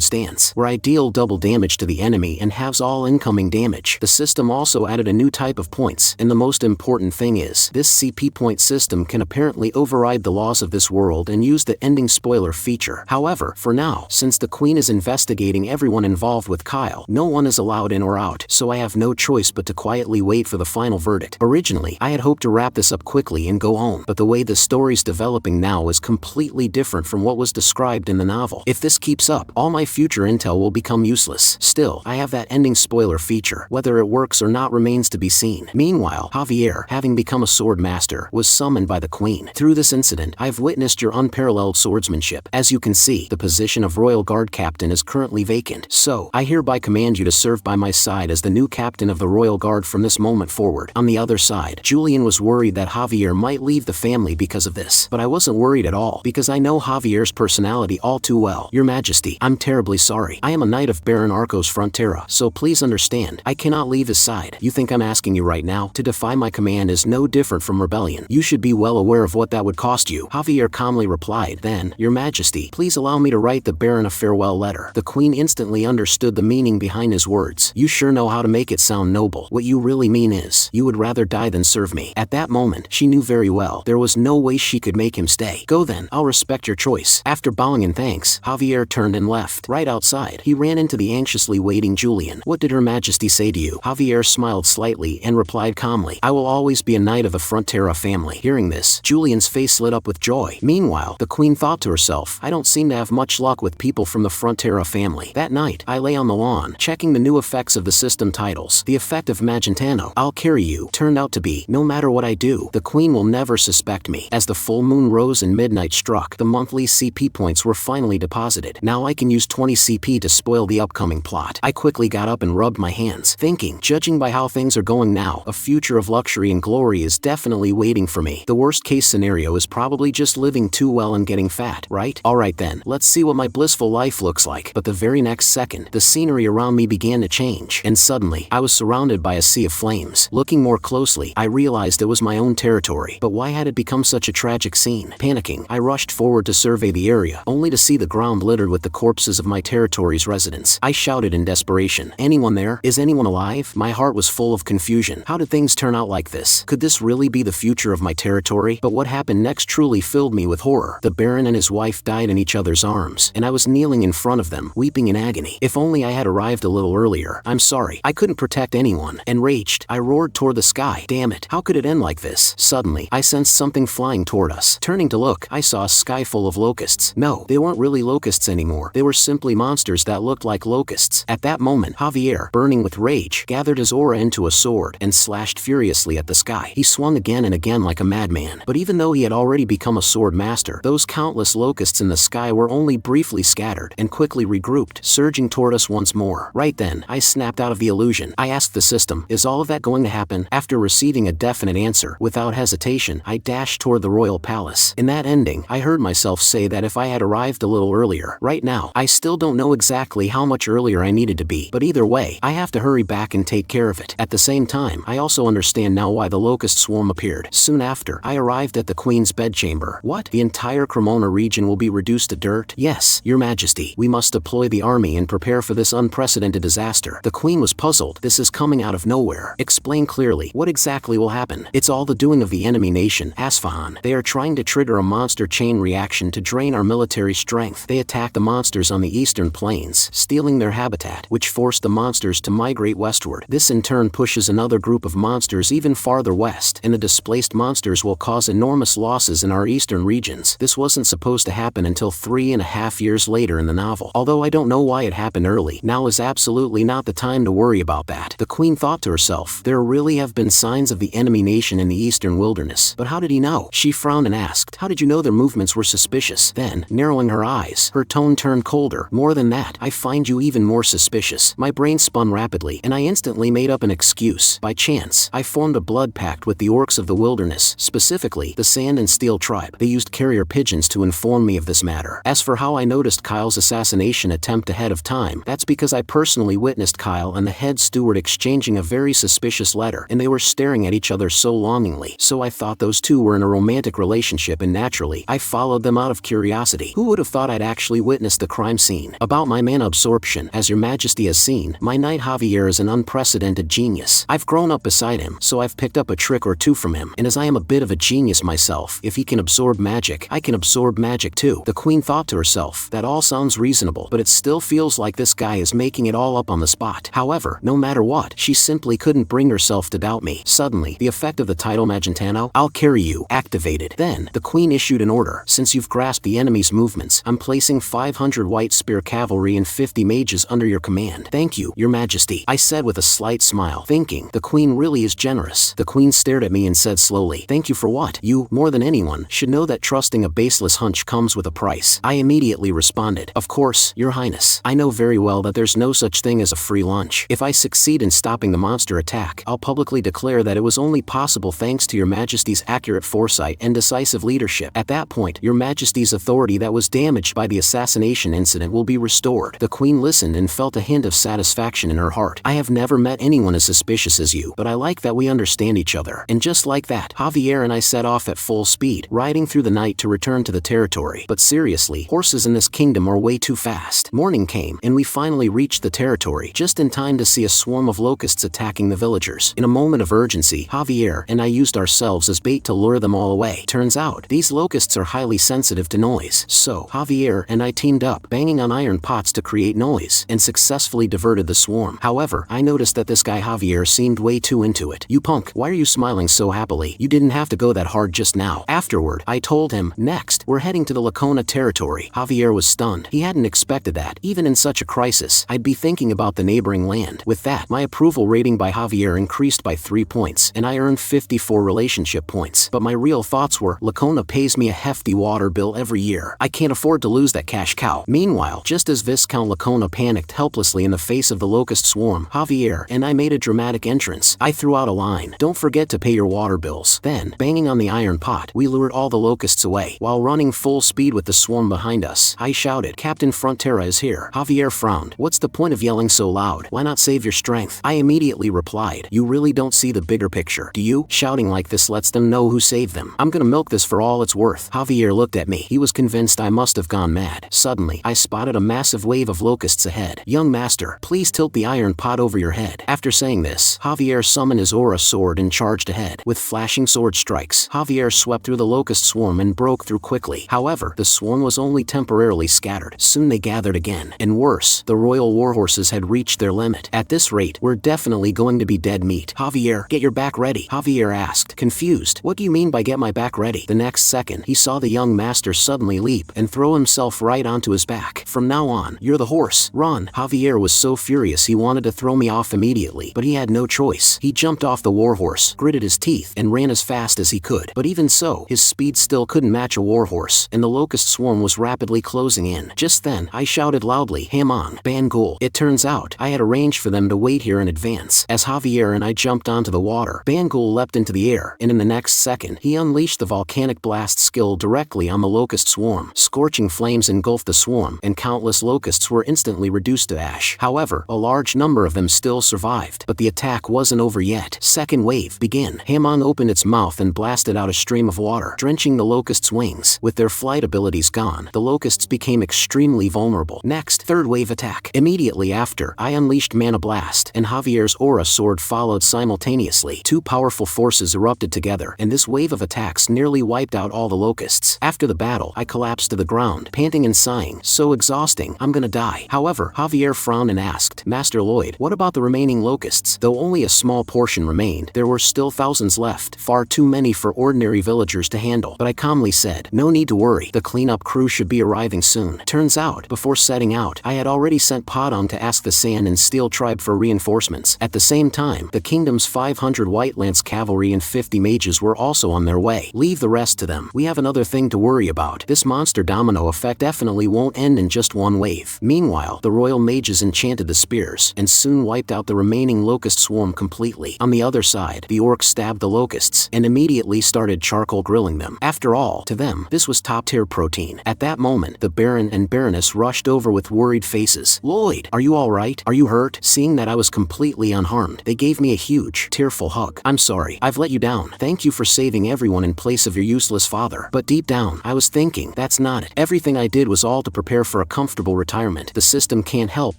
stance, where I deal double damage to the enemy and halves all incoming damage. The system also added a new type of points, and the most important thing is, this CP point system can apparently override the laws of this world and use the ending spoiler feature. However, for now, since the Queen is investigating everyone involved with Kyle, no one is allowed in or out, so I have no choice but to quietly wait for the final verdict. Originally, I had hoped to wrap this up quickly and go home, but the way the story's developing now is completely different from what was described in the novel. If this keeps up, all my future intel will become useless. Still, I have that ending spoiler feature. Whether it works or not remains to be seen. Meanwhile, Javier, having become a sword master, was summoned by the Queen. Through this incident, I've witnessed your unparalleled swordsmanship. As you can see, the position of Royal Guard Captain is currently vacant. So, I hereby command you to serve by my side as the new captain of the Royal Guard from this moment forward. On the other side, Julian was worried that Javier might leave the family because of this. But I wasn't worried at all, because I know Javier's personality all too well. Your Majesty, I'm terribly sorry. I am a knight of Baron Arcos Frontera, so please understand, I cannot leave his side. You think I'm asking you right now? To defy my command is no different from rebellion. You should be well aware of what that would cost you. Javier calmly replied, then, Your Majesty, please allow me to write the Baron a farewell letter. The Queen instantly understood the meaning behind his words. You sure know how to make it sound noble. What you really mean is, you would rather die than serve me. At that moment, she knew very well there was no way she could make him stay. Go then, I'll respect your choice. After bowing in thanks, Javier turned and left. Right outside, he ran into the anxiously waiting Julian. What did Her Majesty say to you? Javier smiled slightly and replied calmly, I will always be a knight of the Frontera family. Hearing this, Julian's face lit up with joy. Meanwhile, the Queen thought to herself, I don't seem to have much luck with people from the Frontera family. That night, I lay on the lawn, checking the new effects of the system titles. The effect of Magentano, I'll carry you, turned out to be, no matter what I do, the Queen will never suspect me. As the full moon rose and midnight struck, the monthly CP points were finally deposited. Now I can use 20 CP to spoil the upcoming plot. I quickly got up and rubbed my hands, thinking, judging by how things are going now, a future of luxury and glory is definitely waiting for me. The worst case scenario is probably just living too well and getting fat, right? Alright then, let's see what my blissful life looks like. But the very next second, the scenery around me began to change, and suddenly, I was surrounded by a sea of flames. Looking more closely, I realized it was my own territory. But why had it become such a tragic scene? Panicking, I rushed forward to survey the area, only to see the ground littered with the corpses of my territory's residents. I shouted in desperation, anyone there? Is anyone alive? My heart was full of confusion. How did things turn out like this? Could this really be the future of my territory? But what happened next truly filled me with horror. The Baron and his wife died in each other's arms, and I was kneeling in front of them, weeping in agony. If only I had arrived a little earlier. I'm sorry. I couldn't protect anyone. Enraged, I roared toward the sky. Damn it. How could it end like this? Suddenly, I sensed something flying toward us. Turning to look, I saw a sky full of locusts. No, they weren't really locusts anymore. They were simply monsters that looked like locusts. At that moment, Javier, burning with rage, gathered his aura into a sword and slashed furiously at the sky. He swung again and again like a madman. But even though he had already become a sword master, those countless locusts in the sky were only briefly scattered and quickly regrouped, surging toward us once more. Right then, I snapped out of the illusion. I asked the system, is all of that going to happen? After receiving a definite answer, without hesitation, I dashed toward the royal palace. In that ending, I heard myself say that if I had arrived a little earlier. Right now, I still don't know exactly how much earlier I needed to be, but either way, I have to hurry back and take care of it. At the same time, I also understand now why the locust swarm appeared. Soon after, I arrived at the Queen's bedchamber. What? The entire Cremona region will be reduced to dirt? Yes, Your Majesty. We must deploy the army and prepare for this unprecedented disaster. The Queen was puzzled. This is coming out of nowhere. Explain clearly. What exactly will happen? It's all the doing of the enemy nation, Asfahan. They are trying to trigger a monster chain reaction to drain our military strength. They attacked the monsters on the eastern plains, stealing their habitat, which forced the monsters to migrate westward. This in turn pushes another group of monsters even farther west, and the displaced monsters will cause enormous losses in our eastern regions. This wasn't supposed to happen until 3.5 years later in the novel. Although I don't know why it happened early, now is absolutely not the time to worry about that. The Queen thought to herself, there really have been signs of the enemy nation in the eastern wilderness. But how did he know? She frowned and asked, how did you know their movements were suspicious? Then, narrowing her eyes, her tone turned colder. More than that, I find you even more suspicious. My brain spun rapidly, and I instantly made up an excuse. By chance, I formed a blood pact with the orcs of the wilderness, specifically the Sand and Steel tribe. They used carrier pigeons to inform me of this matter. As for how I noticed Kyle's assassination attempt ahead of time, that's because I personally witnessed Kyle and the head steward exchanging a very suspicious letter, and they were staring at each other so longingly. So I thought those two were in a romantic relationship, and naturally, I followed them out of curiosity. Who would have thought I'd actually witnessed the crime scene? About my mana absorption, as your majesty has seen, my knight Javier is an unprecedented genius. I've grown up beside him, so I've picked up a trick or two from him, and as I am a bit of a genius myself, if he can absorb magic, I can absorb magic too. The queen thought to herself, that all sounds reasonable, but it still feels like this guy is making it all up on the spot. However, no matter what, she simply couldn't bring herself to doubt me. Suddenly, the effect of the title Magentano, I'll carry you, activated. Then, the queen issued an order. Since you've grasped the enemy's movements, I'm placing 500 white spear cavalry and 50 mages under your command. Thank you, your majesty, I said with a slight smile, thinking, the queen really is generous. The queen stared at me and said slowly, thank you for what? You, more than anyone, should know that trusting a baseless hunch comes with a price. I immediately responded, of course, your highness. I know very well that there's no such thing as a free lunch. If I succeed in stopping the monster attack, I'll publicly declare that it was only possible thanks to your majesty's accurate foresight and decisive leadership. At that point, your majesty's authority that was damaged by the assassination incident will be restored. The queen listened and felt a hint of satisfaction in her heart. I have never met anyone as suspicious as you, but I like that we understand each other. And just like that, Javier and I set off at full speed, riding through the night to return to the territory. But seriously, horses in this kingdom are way too fast. Morning came, and we finally reached the territory, just in time to see a swarm of locusts attacking the villagers. In a moment of urgency, Javier and I used ourselves as bait to lure them all away. Turns out, these locusts are highly sensitive to noise. So, Javier and I teamed up, banging on iron pots to create noise, and successfully diverted the swarm. However, I noticed that this guy Javier seemed way too into it. You punk, why are you smiling so happily? You didn't have to go that hard just now. Afterward, I told him, next, we're heading to the Lacona territory. Javier was stunned. He hadn't expected that. Even in such a crisis, I'd be thinking about the neighboring land. With that, my approval rating by Javier increased by 3 points, and I earned 54 relationship points. But my real thoughts were, Lacona pays me a hefty water bill every year. I can't afford to lose that cash cow. Meanwhile, just as Viscount Lacona panicked helplessly in the face of the locust swarm, Javier and I made a dramatic entrance. I threw out a line, don't forget to pay your water bills. Then, banging on the iron pot, we lured all the locusts away. While running full speed with the swarm behind us, I shouted, Captain Frontera is here. Javier frowned. What's the point of yelling so loud? Why not save your strength? I immediately replied, you really don't see the bigger picture, do you? Shouting like this lets them know who saved them. I'm gonna milk this for all it's worth. Javier looked at me. He was convinced I must have gone mad. Suddenly, I spotted a massive wave of locusts ahead. Young master, please tilt the iron pot over your head. After saying this, Javier summoned his aura sword and charged ahead. With flashing sword strikes, Javier swept through the locust swarm and broke through quickly. However, the swarm was only temporarily scattered. Soon they gathered again. And worse, the royal warhorses had reached their limit. At this rate, we're definitely going to be dead meat. Javier, get your back ready. Javier asked, confused. What do you mean by get my back ready? The next second, he saw the young master suddenly leap and throw himself right onto his back. From now on, you're the horse. Run. Javier was so furious he wanted to throw me off immediately, but he had no choice. He jumped off the warhorse, gritted his teeth, and ran as fast as he could. But even so, his speed still couldn't match a warhorse, and the locust swarm was rapidly closing in. Just then, I shouted loudly, Hamon, Bangul. It turns out, I had arranged for them to wait here in advance. As Javier and I jumped onto the water, Bangul leapt into the air, and in the next second, he unleashed the volcanic blast skill directly on the locust swarm. Scorching flames engulfed the swarm, and countless locusts were instantly reduced to ash. However, a large number of them still survived, but the attack wasn't over yet. Second wave began. Hamon opened its mouth and blasted out a stream of water, drenching the locusts' wings. With their flight abilities gone, the locusts became extremely vulnerable. Next, third wave attack. Immediately after, I unleashed Mana Blast, and Javier's aura sword followed simultaneously. Two powerful forces erupted together, and this wave of attacks nearly wiped out all the locusts. After the battle, I collapsed to the ground, panting and sighing, so exhausting, I'm gonna die. However, Javier frowned and asked, Master Lloyd, what about the remaining locusts? Though only a small portion remained, there were still thousands left, far too many for ordinary villagers to handle. But I calmly said, no need to worry, the cleanup crew should be arriving soon. Turns out, before setting out, I had already sent Padon to ask the Sand and Steel tribe for reinforcements. At the same time, the kingdom's 500 White Lance cavalry and 50 mages were also on their way. Leave the rest to them. We have another thing to worry about. This monster domino effect definitely won't end in just one wave. Meanwhile, the royal royal mages enchanted the spears, and soon wiped out the remaining locust swarm completely. On the other side, the orcs stabbed the locusts, and immediately started charcoal grilling them. After all, to them, this was top-tier protein. At that moment, the Baron and Baroness rushed over with worried faces. "Lloyd, are you alright? Are you hurt?" Seeing that I was completely unharmed, they gave me a huge, tearful hug. "I'm sorry, I've let you down. Thank you for saving everyone in place of your useless father." But deep down, I was thinking, that's not it. Everything I did was all to prepare for a comfortable retirement. The system can't help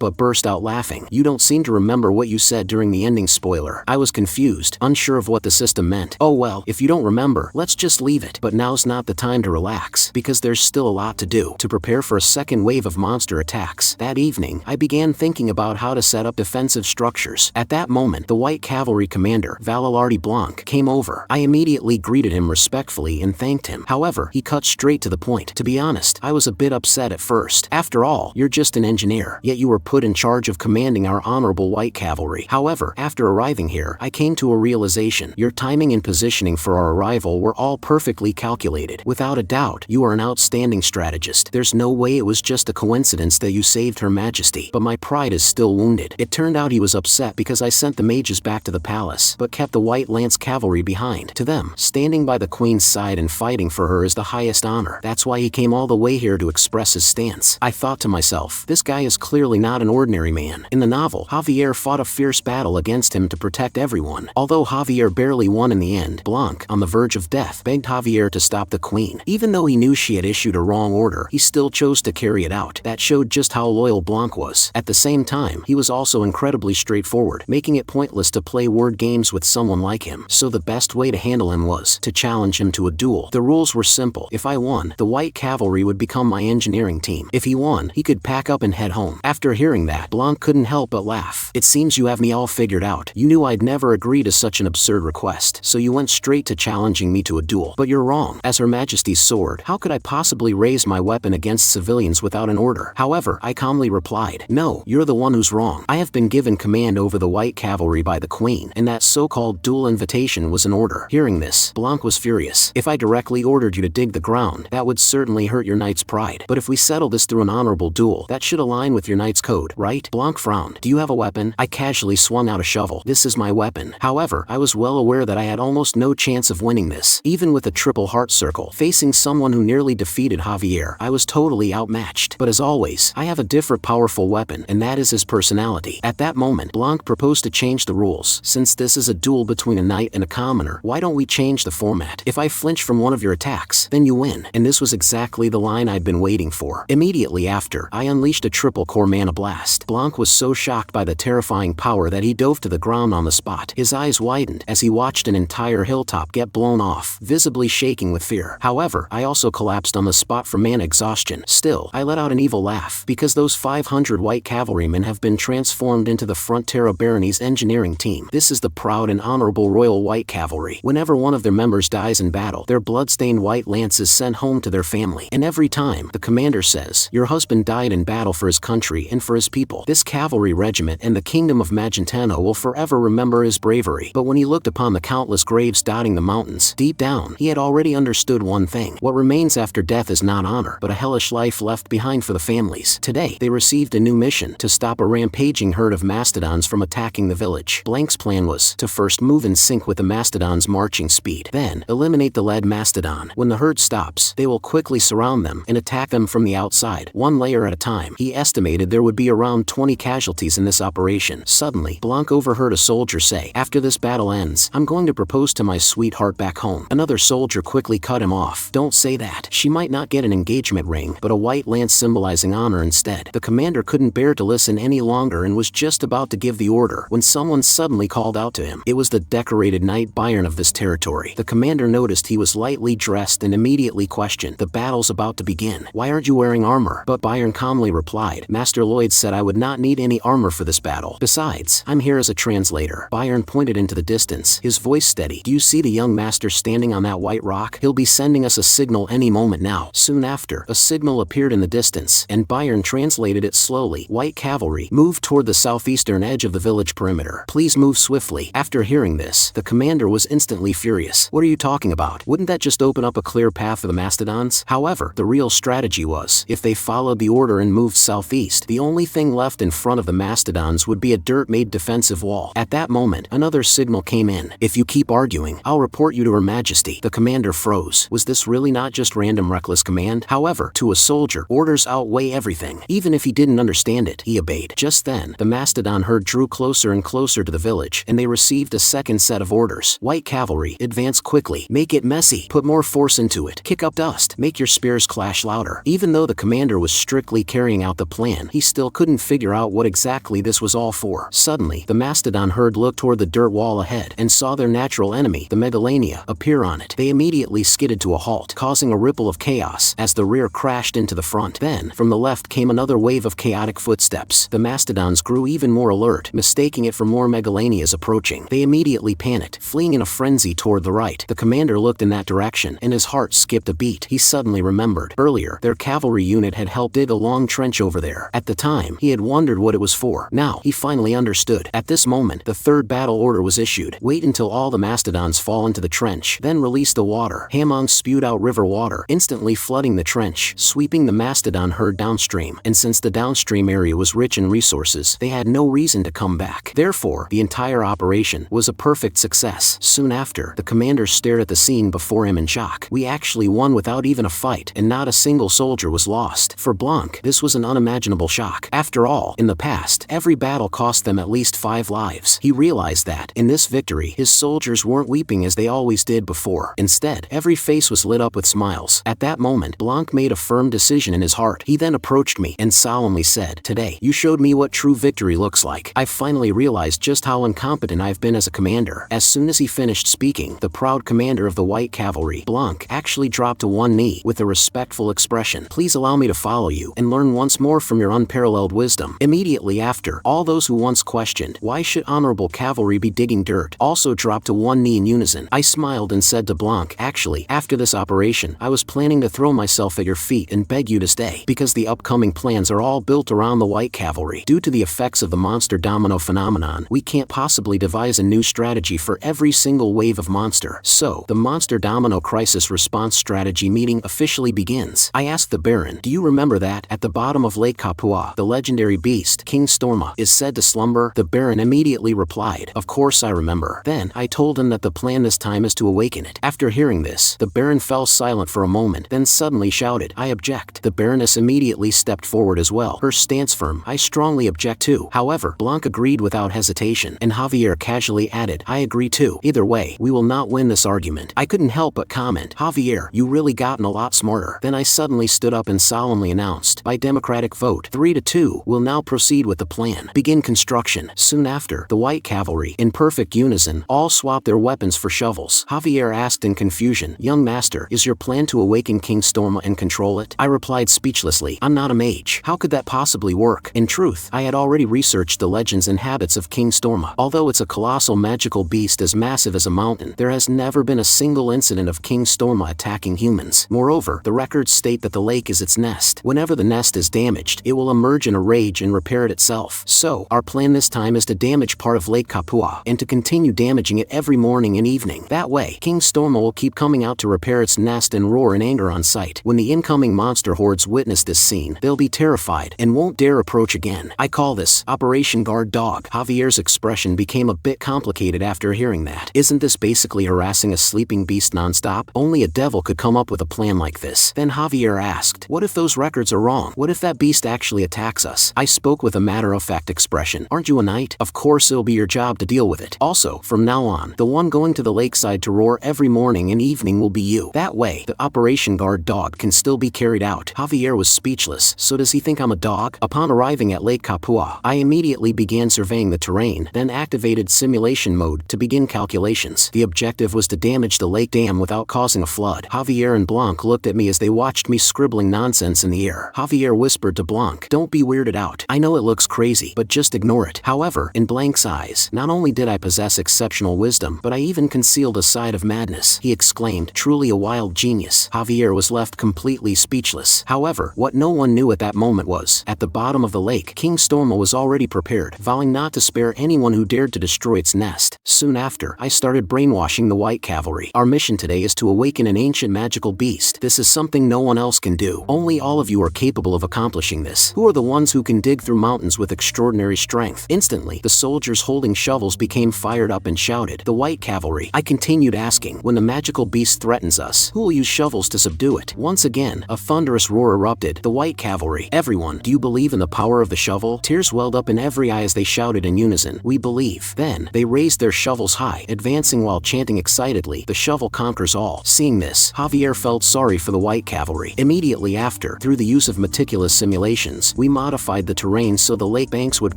but burst out laughing. "You don't seem to remember what you said during the ending spoiler." I was confused, unsure of what the system meant. "Oh well, if you don't remember, let's just leave it." But now's not the time to relax, because there's still a lot to do to prepare for a second wave of monster attacks. That evening, I began thinking about how to set up defensive structures. At that moment, the White Cavalry commander, Valardi Blanc, came over. I immediately greeted him respectfully and thanked him. However, he cut straight to the point. To be honest, I was a bit upset at first. After all, you're just an engineer, yet you were put in charge of commanding our honorable White Cavalry. However, after arriving here, I came to a realization. Your timing and positioning for our arrival were all perfectly calculated. Without a doubt, you are an outstanding strategist. There's no way it was just a coincidence that you saved Her Majesty. But my pride is still wounded. It turned out he was upset because I sent the mages back to the palace, but kept the White Lance Cavalry behind. To them, standing by the Queen's side and fighting for her is the highest honor. That's why he came all the way here to express his stance. I thought to myself, this guy is clearly not an ordinary man. In the novel, Javier fought a fierce battle against him to protect everyone. Although Javier barely won in the end, Blanc, on the verge of death, begged Javier to stop the Queen. Even though he knew she had issued a wrong order, he still chose to carry it out. That showed just how loyal Blanc was. At the same time, he was also incredibly straightforward, making it pointless to play word games with someone like him. So the best way to handle him was to challenge him to a duel. The rules were simple. If I won, the White Cavalry would become my engineering team. If he won, he could pack up and head home. After hearing that, Blanc couldn't help but laugh. "It seems you have me all figured out. You knew I'd never agree to such an absurd request, so you went straight to challenging me to a duel. But you're wrong. As Her Majesty's sword, how could I possibly raise my weapon against civilians without an order?" However, I calmly replied, "No, you're the one who's wrong. I have been given command over the White Cavalry by the Queen, and that so-called duel invitation was an order." Hearing this, Blanc was furious. "If I directly ordered you to dig the ground, that would certainly hurt your knight's pride. But if we settle this through an honorable duel, that should align with your knight's code, right?" Blanc frowned. "Do you have a weapon?" I casually swung out a shovel. "This is my weapon." However, I was well aware that I had almost no chance of winning this. Even with a triple heart circle, facing someone who nearly defeated Javier, I was totally outmatched. But as always, I have a different powerful weapon, and that is his personality. At that moment, Blanc proposed to change the rules. "Since this is a duel between a knight and a commoner, why don't we change the format? If I flinch from one of your attacks, then you win." And this was exactly the line I'd been waiting for. Immediately after, I unleashed a triple core mana blast. Blanc was so shocked by the terrifying power that he dove to the ground on the spot. His eyes widened as he watched an entire hilltop get blown off, visibly shaking with fear. However, I also collapsed on the spot from mana exhaustion. Still, I let out an evil laugh, because those 500 White Cavalrymen have been transformed into the Frontera Barony's engineering team. This is the proud and honorable Royal White Cavalry. Whenever one of their members dies in battle, their blood-stained white lance is sent home to their family. And every time, the commander says, "Your husband died in battle for his country and for his people." This cavalry regiment and the kingdom of Magentano will forever remember his bravery. But when he looked upon the countless graves dotting the mountains, deep down, he had already understood one thing. What remains after death is not honor, but a hellish life left behind for the families. Today, they received a new mission: to stop a rampaging herd of mastodons from attacking the village. Blank's plan was to first move in sync with the mastodons' marching speed, then eliminate the lead mastodon. When the herd stops, they will quickly surround them and attack them from the outside, one layer at a time. He estimated there would be around 20 casualties in this operation. Suddenly, Blanc overheard a soldier say, "After this battle ends, I'm going to propose to my sweetheart back home." Another soldier quickly cut him off. "Don't say that. She might not get an engagement ring, but a white lance symbolizing honor instead." The commander couldn't bear to listen any longer and was just about to give the order when someone suddenly called out to him. It was the decorated knight Byron of this territory. The commander noticed he was lightly dressed and immediately questioned, "The battle's about to begin. Why aren't you wearing armor?" But Byron calmly replied, "Master Lloyd said I would not need any armor for this battle. Besides, I'm here as a translator." Byron pointed into the distance, his voice steady. "Do you see the young master standing on that white rock? He'll be sending us a signal any moment now." Soon after, a signal appeared in the distance, and Byron translated it slowly. "White Cavalry, move toward the southeastern edge of the village perimeter. Please move swiftly." After hearing this, the commander was instantly furious. "What are you talking about? Wouldn't that just open up a clear path for the mastodons?" However, the real strategy was, if they followed the order and moved southeast, realized the only thing left in front of the mastodons would be a dirt-made defensive wall. At that moment, another signal came in. "If you keep arguing, I'll report you to Her Majesty." The commander froze. Was this really not just random reckless command? However, to a soldier, orders outweigh everything. Even if he didn't understand it, he obeyed. Just then, the mastodon herd drew closer and closer to the village, and they received a second set of orders. "White cavalry, advance quickly. Make it messy. Put more force into it. Kick up dust. Make your spears clash louder." Even though the commander was strictly carrying out the plan, he still couldn't figure out what exactly this was all for. Suddenly, the mastodon herd looked toward the dirt wall ahead and saw their natural enemy, the megalania, appear on it. They immediately skidded to a halt, causing a ripple of chaos as the rear crashed into the front. Then, from the left came another wave of chaotic footsteps. The mastodons grew even more alert, mistaking it for more megalanias approaching. They immediately panicked, fleeing in a frenzy toward the right. The commander looked in that direction, and his heart skipped a beat. He suddenly remembered. Earlier, their cavalry unit had helped dig a long trench over there. At the time, he had wondered what it was for. Now, he finally understood. At this moment, the third battle order was issued. Wait until all the mastodons fall into the trench, then release the water. Hamong spewed out river water, instantly flooding the trench, sweeping the mastodon herd downstream. And since the downstream area was rich in resources, they had no reason to come back. Therefore, the entire operation was a perfect success. Soon after, the commander stared at the scene before him in shock. We actually won without even a fight, and not a single soldier was lost. For Blanc, this was an unimaginable shock. After all, in the past, every battle cost them at least 5 lives. He realized that, in this victory, his soldiers weren't weeping as they always did before. Instead, every face was lit up with smiles. At that moment, Blanc made a firm decision in his heart. He then approached me and solemnly said, "Today, you showed me what true victory looks like. I finally realized just how incompetent I've been as a commander." As soon as he finished speaking, the proud commander of the White Cavalry, Blanc, actually dropped to one knee with a respectful expression. "Please allow me to follow you and learn once more from your unparalleled wisdom." Immediately after, all those who once questioned, "Why should honorable cavalry be digging dirt?" also dropped to one knee in unison. I smiled and said to Blanc, "Actually, after this operation, I was planning to throw myself at your feet and beg you to stay, because the upcoming plans are all built around the White Cavalry. Due to the effects of the monster domino phenomenon, we can't possibly devise a new strategy for every single wave of monster. So, the monster domino crisis response strategy meeting officially begins." I asked the Baron, "Do you remember that, at the bottom of Lake Kapua, the legendary beast, King Storma, is said to slumber?" The Baron immediately replied, "Of course I remember." Then, I told him that the plan this time is to awaken it. After hearing this, the Baron fell silent for a moment, then suddenly shouted, "I object." The Baroness immediately stepped forward as well, her stance firm. "I strongly object too." However, Blanc agreed without hesitation, and Javier casually added, "I agree too. Either way, we will not win this argument." I couldn't help but comment, "Javier, you really gotten a lot smarter." Then I suddenly stood up and solemnly announced, "By democratic vote, 3-2, we'll now proceed with the plan. Begin construction." Soon after, the White Cavalry, in perfect unison, all swapped their weapons for shovels. Javier asked in confusion, "Young master, is your plan to awaken King Storma and control it?" I replied speechlessly, "I'm not a mage. How could that possibly work?" In truth, I had already researched the legends and habits of King Storma. Although it's a colossal magical beast as massive as a mountain, there has never been a single incident of King Storma attacking humans. Moreover, the records state that the lake is its nest. Whenever the nest is damaged, it will emerge in a rage and repair it itself. So, our plan this time is to damage part of Lake Kapua, and to continue damaging it every morning and evening. That way, King Storma will keep coming out to repair its nest and roar in anger on sight. When the incoming monster hordes witness this scene, they'll be terrified and won't dare approach again. I call this Operation Guard Dog. Javier's expression became a bit complicated after hearing that. Isn't this basically harassing a sleeping beast nonstop? Only a devil could come up with a plan like this. Then Javier asked, "What if those records are wrong? What if that beast actually attacks us?" I spoke with a matter-of-fact expression. "Aren't you a knight? Of course it'll be your job to deal with it. Also, from now on, the one going to the lakeside to roar every morning and evening will be you. That way, the Operation Guard Dog can still be carried out." Javier was speechless. So does he think I'm a dog? Upon arriving at Lake Kapua, I immediately began surveying the terrain, then activated simulation mode to begin calculations. The objective was to damage the lake dam without causing a flood. Javier and Blanc looked at me as they watched me scribbling nonsense in the air. Javier whispered to Blanc, "Don't be weirded out. I know it looks crazy, but just ignore it." However, in Blanc's eyes, not only did I possess exceptional wisdom, but I even concealed a side of madness. He exclaimed, "Truly a wild genius." Javier was left completely speechless. However, what no one knew at that moment was, at the bottom of the lake, King Storma was already prepared, vowing not to spare anyone who dared to destroy its nest. Soon after, I started brainwashing the White Cavalry. Our mission today is to awaken an ancient magical beast. This is something no one else can do. Only all of you are capable of accomplishing this. Who are the ones who can dig through mountains with extraordinary strength? Instantly, the soldiers holding shovels became fired up and shouted, "The white cavalry." I continued asking, "When the magical beast threatens us, who will use shovels to subdue it?" Once again, a thunderous roar erupted. "The white cavalry. Everyone, do you believe in the power of the shovel?" Tears welled up in every eye as they shouted in unison, "We believe." Then, they raised their shovels high, advancing while chanting excitedly, "The shovel conquers all." Seeing this, Javier felt sorry for the white cavalry. Immediately after, through the use of meticulous simulations, we modified the terrain so the lake banks would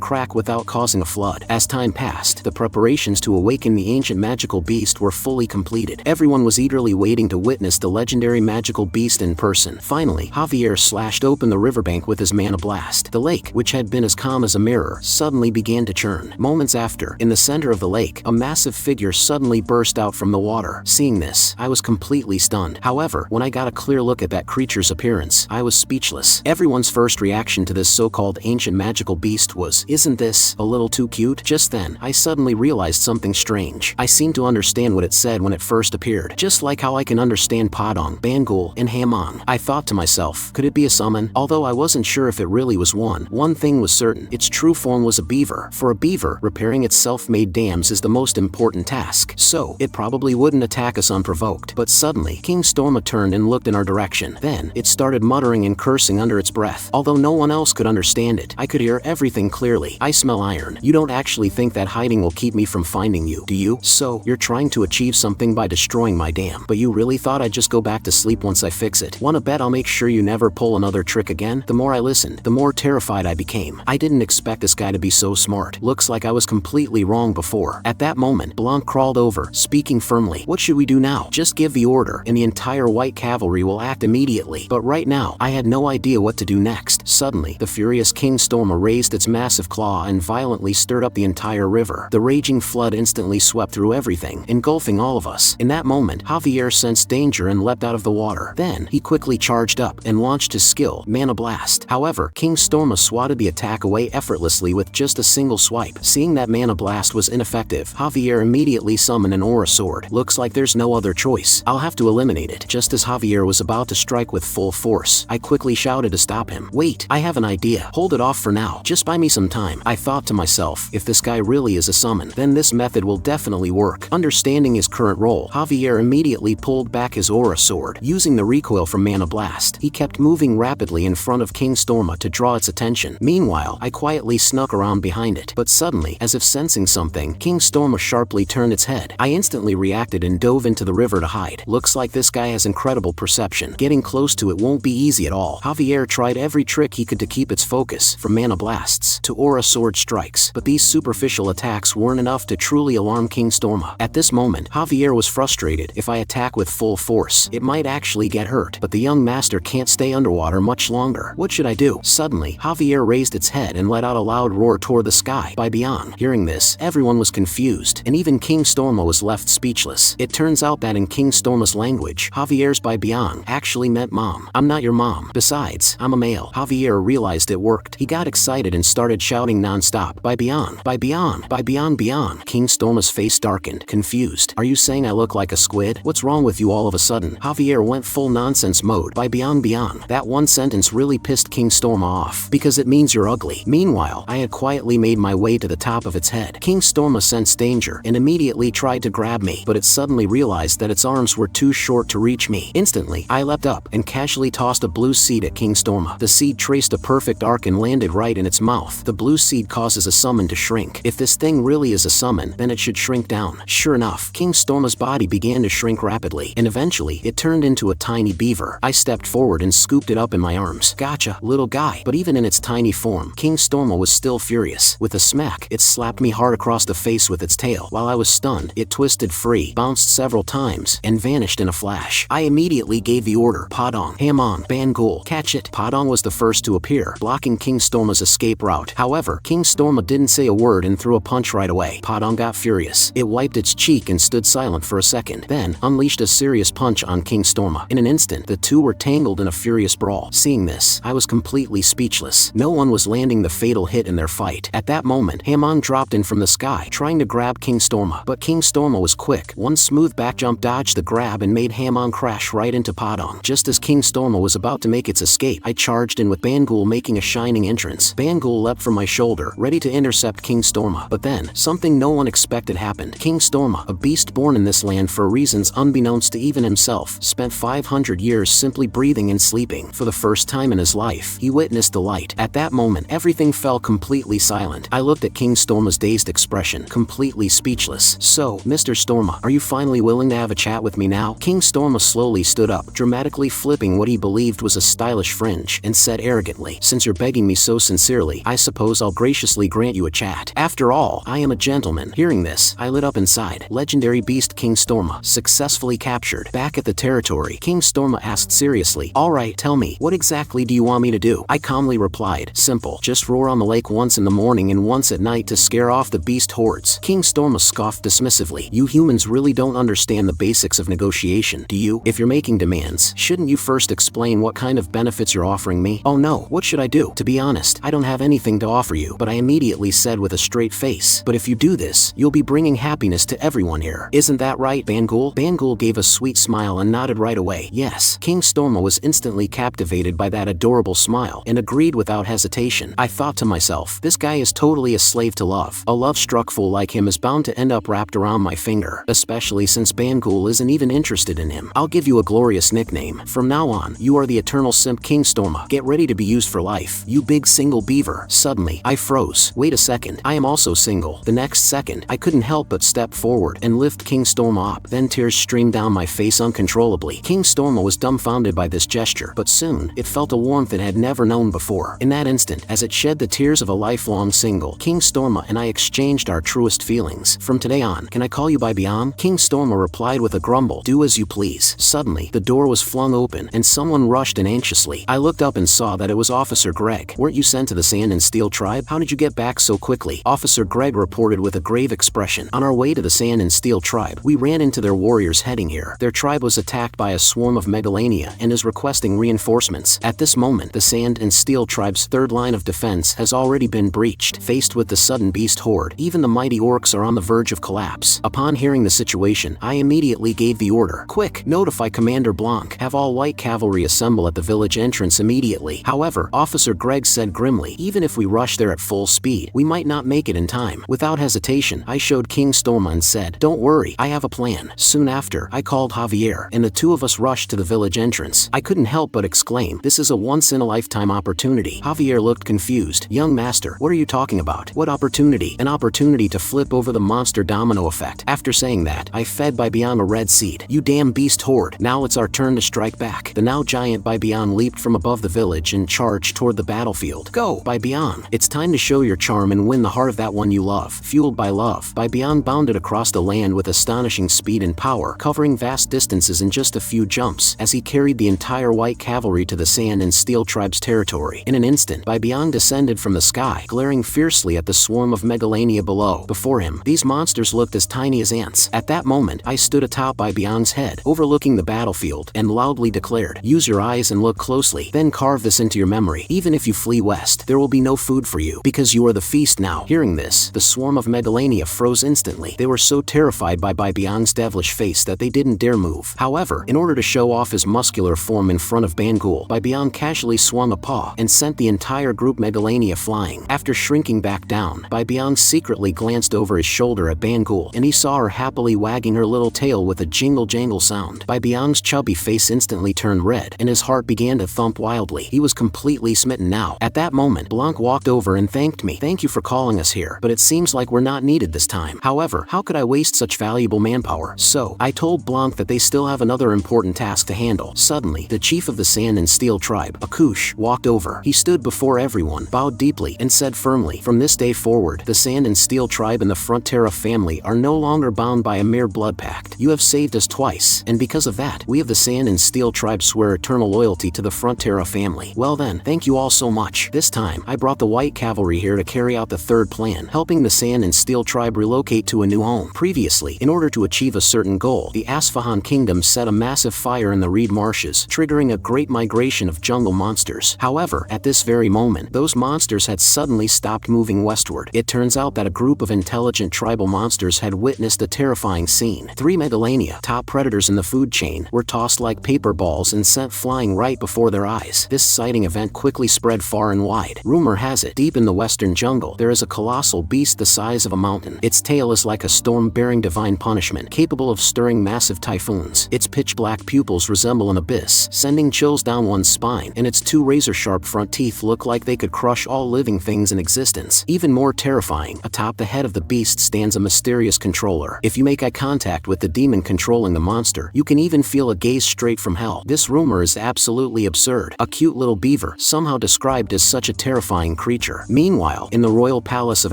crack without causing a flood. As time passed, the preparations to awaken the ancient magical beast were fully completed. Everyone was eagerly waiting to witness the legendary magical beast in person. Finally, Javier slashed open the riverbank with his mana blast. The lake, which had been as calm as a mirror, suddenly began to churn. Moments after, in the center of the lake, a massive figure suddenly burst out from the water. Seeing this, I was completely stunned. However, when I got a clear look at that creature's appearance, I was speechless. Everyone's first reaction to this so-called ancient magical beast was, "Isn't this a little too cute?" Just then, I suddenly realized something strange. I seemed to understand what it said when it first appeared, just like how I can understand Padang, Bangul, and Hamon. I thought to myself, could it be a summon? Although I wasn't sure if it really was one thing was certain: its true form was a beaver. For a beaver, repairing its self-made dams is the most important task, so it probably wouldn't attack us unprovoked. But suddenly, King Storma turned and looked in our direction. Then, it started muttering and cursing under its breath. Although no one else could understand it, I could hear everything clearly. "I smell iron. You don't actually think that hiding will keep me from finding you, do you? So, you're trying to achieve something by destroying my dam. But you really thought I'd just go back to sleep once I fix it? Wanna bet I'll make sure you never pull another trick again?" The more I listened, the more terrified I became. I didn't expect this guy to be so smart. Looks like I was completely wrong before. At that moment, Blanc crawled over, speaking firmly. "What should we do now? Just give the order, and the entire white cavalry will act immediately." But right now, I had no idea what to do next. Suddenly, the furious King Storma raised its massive claw and violently stirred up the entire river. The raging flood instantly swept through everything, engulfing all of us. In that moment, Javier sensed danger and leapt out of the water. Then, he quickly charged up and launched his skill, Mana Blast. However, King Storma swatted the attack away effortlessly with just a single swipe. Seeing that Mana Blast was ineffective, Javier immediately summoned an aura sword. Looks like there's no other choice. I'll have to eliminate it. Just as Javier was about to strike with full force, I quickly shouted to stop him. "Wait, I have an idea. Hold it off for now. Just buy me some time." I thought to myself, if this guy really is a summon, then this method will definitely work. Understanding his current role, Javier immediately pulled back his aura sword. Using the recoil from Mana Blast, he kept moving rapidly in front of King Storma to draw its attention. Meanwhile, I quietly snuck around behind it. But suddenly, as if sensing something, King Storma sharply turned its head. I instantly reacted and dove into the river to hide. Looks like this guy has incredible perception. Getting close to it won't be easy at all. Javier tried every trick he could to keep its focus, from Mana Blasts to aura sword strikes, but these superficial attacks weren't enough to truly alarm King Storma. At this moment, Javier was frustrated. If I attack with full force, it might actually get hurt, but the young master can't stay underwater much longer. What should I do? Suddenly, Javier raised its head and let out a loud roar toward the sky. By beyond. Hearing this, everyone was confused, and even King Storma was left speechless. It turns out that in King Storma's language, Javier's by beyond actually meant mom. "I'm not your mom. Besides, I'm a male." Javier realized it worked. He got excited and started shouting non-stop, "By beyond, by beyond, by beyond, beyond." King Storma's face darkened, confused. "Are you saying I look like a squid? What's wrong with you all of a sudden?" Javier went full nonsense mode. "By beyond, beyond." That one sentence really pissed King Storma off, because it means you're ugly. Meanwhile, I had quietly made my way to the top of its head. King Storma sensed danger and immediately tried to grab me, but it suddenly realized that its arms were too short to reach me. Instantly, I leapt up and casually tossed a blue seed at King Storma. The seed traced a perfect arc and landed right in its mouth. The blue seed causes a summon to shrink. If this thing really is a summon, then it should shrink down. Sure enough, King Storma's body began to shrink rapidly, and eventually, it turned into a tiny beaver. I stepped forward and scooped it up in my arms. "Gotcha, little guy." But even in its tiny form, King Storma was still furious. With a smack, it slapped me hard across the face with its tail. While I was stunned, it twisted free, bounced several times, and vanished in a flash. I immediately gave the order, "Padang, Hamon, Bangul, catch it." Padang was the first to appear, blocking King Storma's escape route. However, King Storma didn't say a word and threw a punch right away. Padang got furious. It wiped its cheek and stood silent for a second, then unleashed a serious punch on King Storma. In an instant, the two were tangled in a furious brawl. Seeing this, I was completely speechless. No one was landing the fatal hit in their fight. At that moment, Hamon dropped in from the sky, trying to grab King Storma. But King Storma was quick. One smooth back jump dodged the grab and made Hamon crash right into Padang. Just as King Storma was about to make its escape, I charged in with Bangul Bangul making a shining entrance. Bangul leapt from my shoulder, ready to intercept King Storma. But then, something no one expected happened. King Storma, a beast born in this land for reasons unbeknownst to even himself, spent 500 years simply breathing and sleeping. For the first time in his life, he witnessed the light. At that moment, everything fell completely silent. I looked at King Storma's dazed expression, completely speechless. "So, Mr. Storma, are you finally willing to have a chat with me now?" King Storma slowly stood up, dramatically flipping what he believed was a stylish fringe, and said arrogantly, "Since you're begging me so sincerely, I suppose I'll graciously grant you a chat. After all, I am a gentleman." Hearing this, I lit up inside. Legendary beast King Storma, successfully captured. Back at the territory, King Storma asked seriously, "Alright, tell me, what exactly do you want me to do?" I calmly replied, "Simple. Just roar on the lake once in the morning and once at night to scare off the beast hordes." King Storma scoffed dismissively. "You humans really don't understand the basics of negotiation, do you? If you're making demands, shouldn't you first explain what kind of benefits you're offering me?" "Oh no, what should I do? To be honest, I don't have anything to offer you," but I immediately said with a straight face, "But if you do this, you'll be bringing happiness to everyone here. Isn't that right, Bangul?" Bangul gave a sweet smile and nodded right away. Yes. King Storma was instantly captivated by that adorable smile, and agreed without hesitation. I thought to myself, this guy is totally a slave to love. A love-struck fool like him is bound to end up wrapped around my finger, especially since Bangul isn't even interested in him. I'll give you a glorious nickname. From now on, you are the eternal simp King Storma. Get ready to be used for life, you big single beaver. Suddenly, I froze. Wait a second, I am also single. The next second, I couldn't help but step forward and lift King Storma up. Then tears streamed down my face uncontrollably. King Storma was dumbfounded by this gesture, but soon, it felt a warmth it had never known before. In that instant, as it shed the tears of a lifelong single, King Storma and I exchanged our truest feelings. "From today on, can I call you by Biam?" King Storma replied with a grumble, "Do as you please." Suddenly, the door was flung open, and someone rushed in anxiously. I looked up and saw that it was Officer Greg. "Weren't you sent to the Sand and Steel tribe? How did you get back so quickly?" Officer Greg reported with a grave expression. "On our way to the Sand and Steel tribe, we ran into their warriors heading here. Their tribe was attacked by a swarm of megalania and is requesting reinforcements. At this moment, the Sand and Steel tribe's third line of defense has already been breached. Faced with the sudden beast horde, even the mighty orcs are on the verge of collapse." Upon hearing the situation, I immediately gave the order, "Quick, notify Commander Blanc. Have all white cavalry assemble at the village entrance immediately." However, Officer Greg said grimly, "Even if we rush there at full speed, we might not make it in time." Without hesitation, I showed King Storma and said, "Don't worry, I have a plan." Soon after, I called Javier, and the two of us rushed to the village entrance. I couldn't help but exclaim, "This is a once-in-a-lifetime opportunity." Javier looked confused. "Young master, what are you talking about? What opportunity?" "An opportunity to flip over the monster domino effect." After saying that, I fed Bibian a red seed. "You damn beast horde, now it's our turn to strike back." The now giant Bibian leaped from above the village and charged toward the battlefield. "Go, Bibian! It's time to show your charm and win the heart of that one you love." Fueled by love, Bibian bounded across the land with astonishing speed and power, covering vast distances in just a few jumps, as he carried the entire white cavalry to the Sand and Steel tribe's territory. In an instant, Bibian descended from the sky, glaring fiercely at the swarm of megalania below. Before him, these monsters looked as tiny as ants. At that moment, I stood atop Bibian's head, overlooking the battlefield, and loudly declared, "Use your eyes and look closely, then carve this into your memory. Even if you flee west, there will be no food for you, because you are the feast now." Hearing this, the swarm of megalania froze instantly. They were so terrified by Bibian's devilish face that they didn't dare move. However, in order to show off his muscular form in front of Bangul, Bibian casually swung a paw and sent the entire group megalania flying. After shrinking back down, Bibian secretly glanced over his shoulder at Bangul, and he saw her happily wagging her little tail with a jingle-jangle sound. Bibian's chubby face instantly turned red, and his heart began to thump wildly. He was completely smitten now. At that moment, Blanc walked over and thanked me. "Thank you for calling us here, but it seems like we're not needed this time." However, how could I waste such valuable manpower? So, I told Blanc that they still have another important task to handle. Suddenly, the chief of the Sand and Steel tribe, Akush, walked over. He stood before everyone, bowed deeply, and said firmly, "From this day forward, the Sand and Steel tribe and the Frontera family are no longer bound by a mere blood pact. You have saved us twice, and because of that, we of the Sand and Steel tribe swear eternal loyalty to the Frontera family." Well then, thank you all so much. This time, I brought the white cavalry here to carry out the third plan, helping the Sand and Steel tribe relocate to a new home. Previously, in order to achieve a certain goal, the Asfahan kingdom set a massive fire in the reed marshes, triggering a great migration of jungle monsters. However, at this very moment, those monsters had suddenly stopped moving westward. It turns out that a group of intelligent tribal monsters had witnessed a terrifying scene. 3 megalania, top predators in the food chain, were tossed like paper balls and sent flying right before their eyes. This sighting event quickly spread far and wide. Rumor has it, deep in the western jungle, there is a colossal beast the size of a mountain. Its tail is like a storm bearing divine punishment, capable of stirring massive typhoons. Its pitch-black pupils resemble an abyss, sending chills down one's spine, and its two razor-sharp front teeth look like they could crush all living things in existence. Even more terrifying, atop the head of the beast stands a mysterious controller. If you make eye contact with the demon controlling the monster, you can even feel a gaze straight from hell. This rumor is absolutely absurd. A cute little beaver, somehow described as such a terrifying creature. Meanwhile, in the royal palace of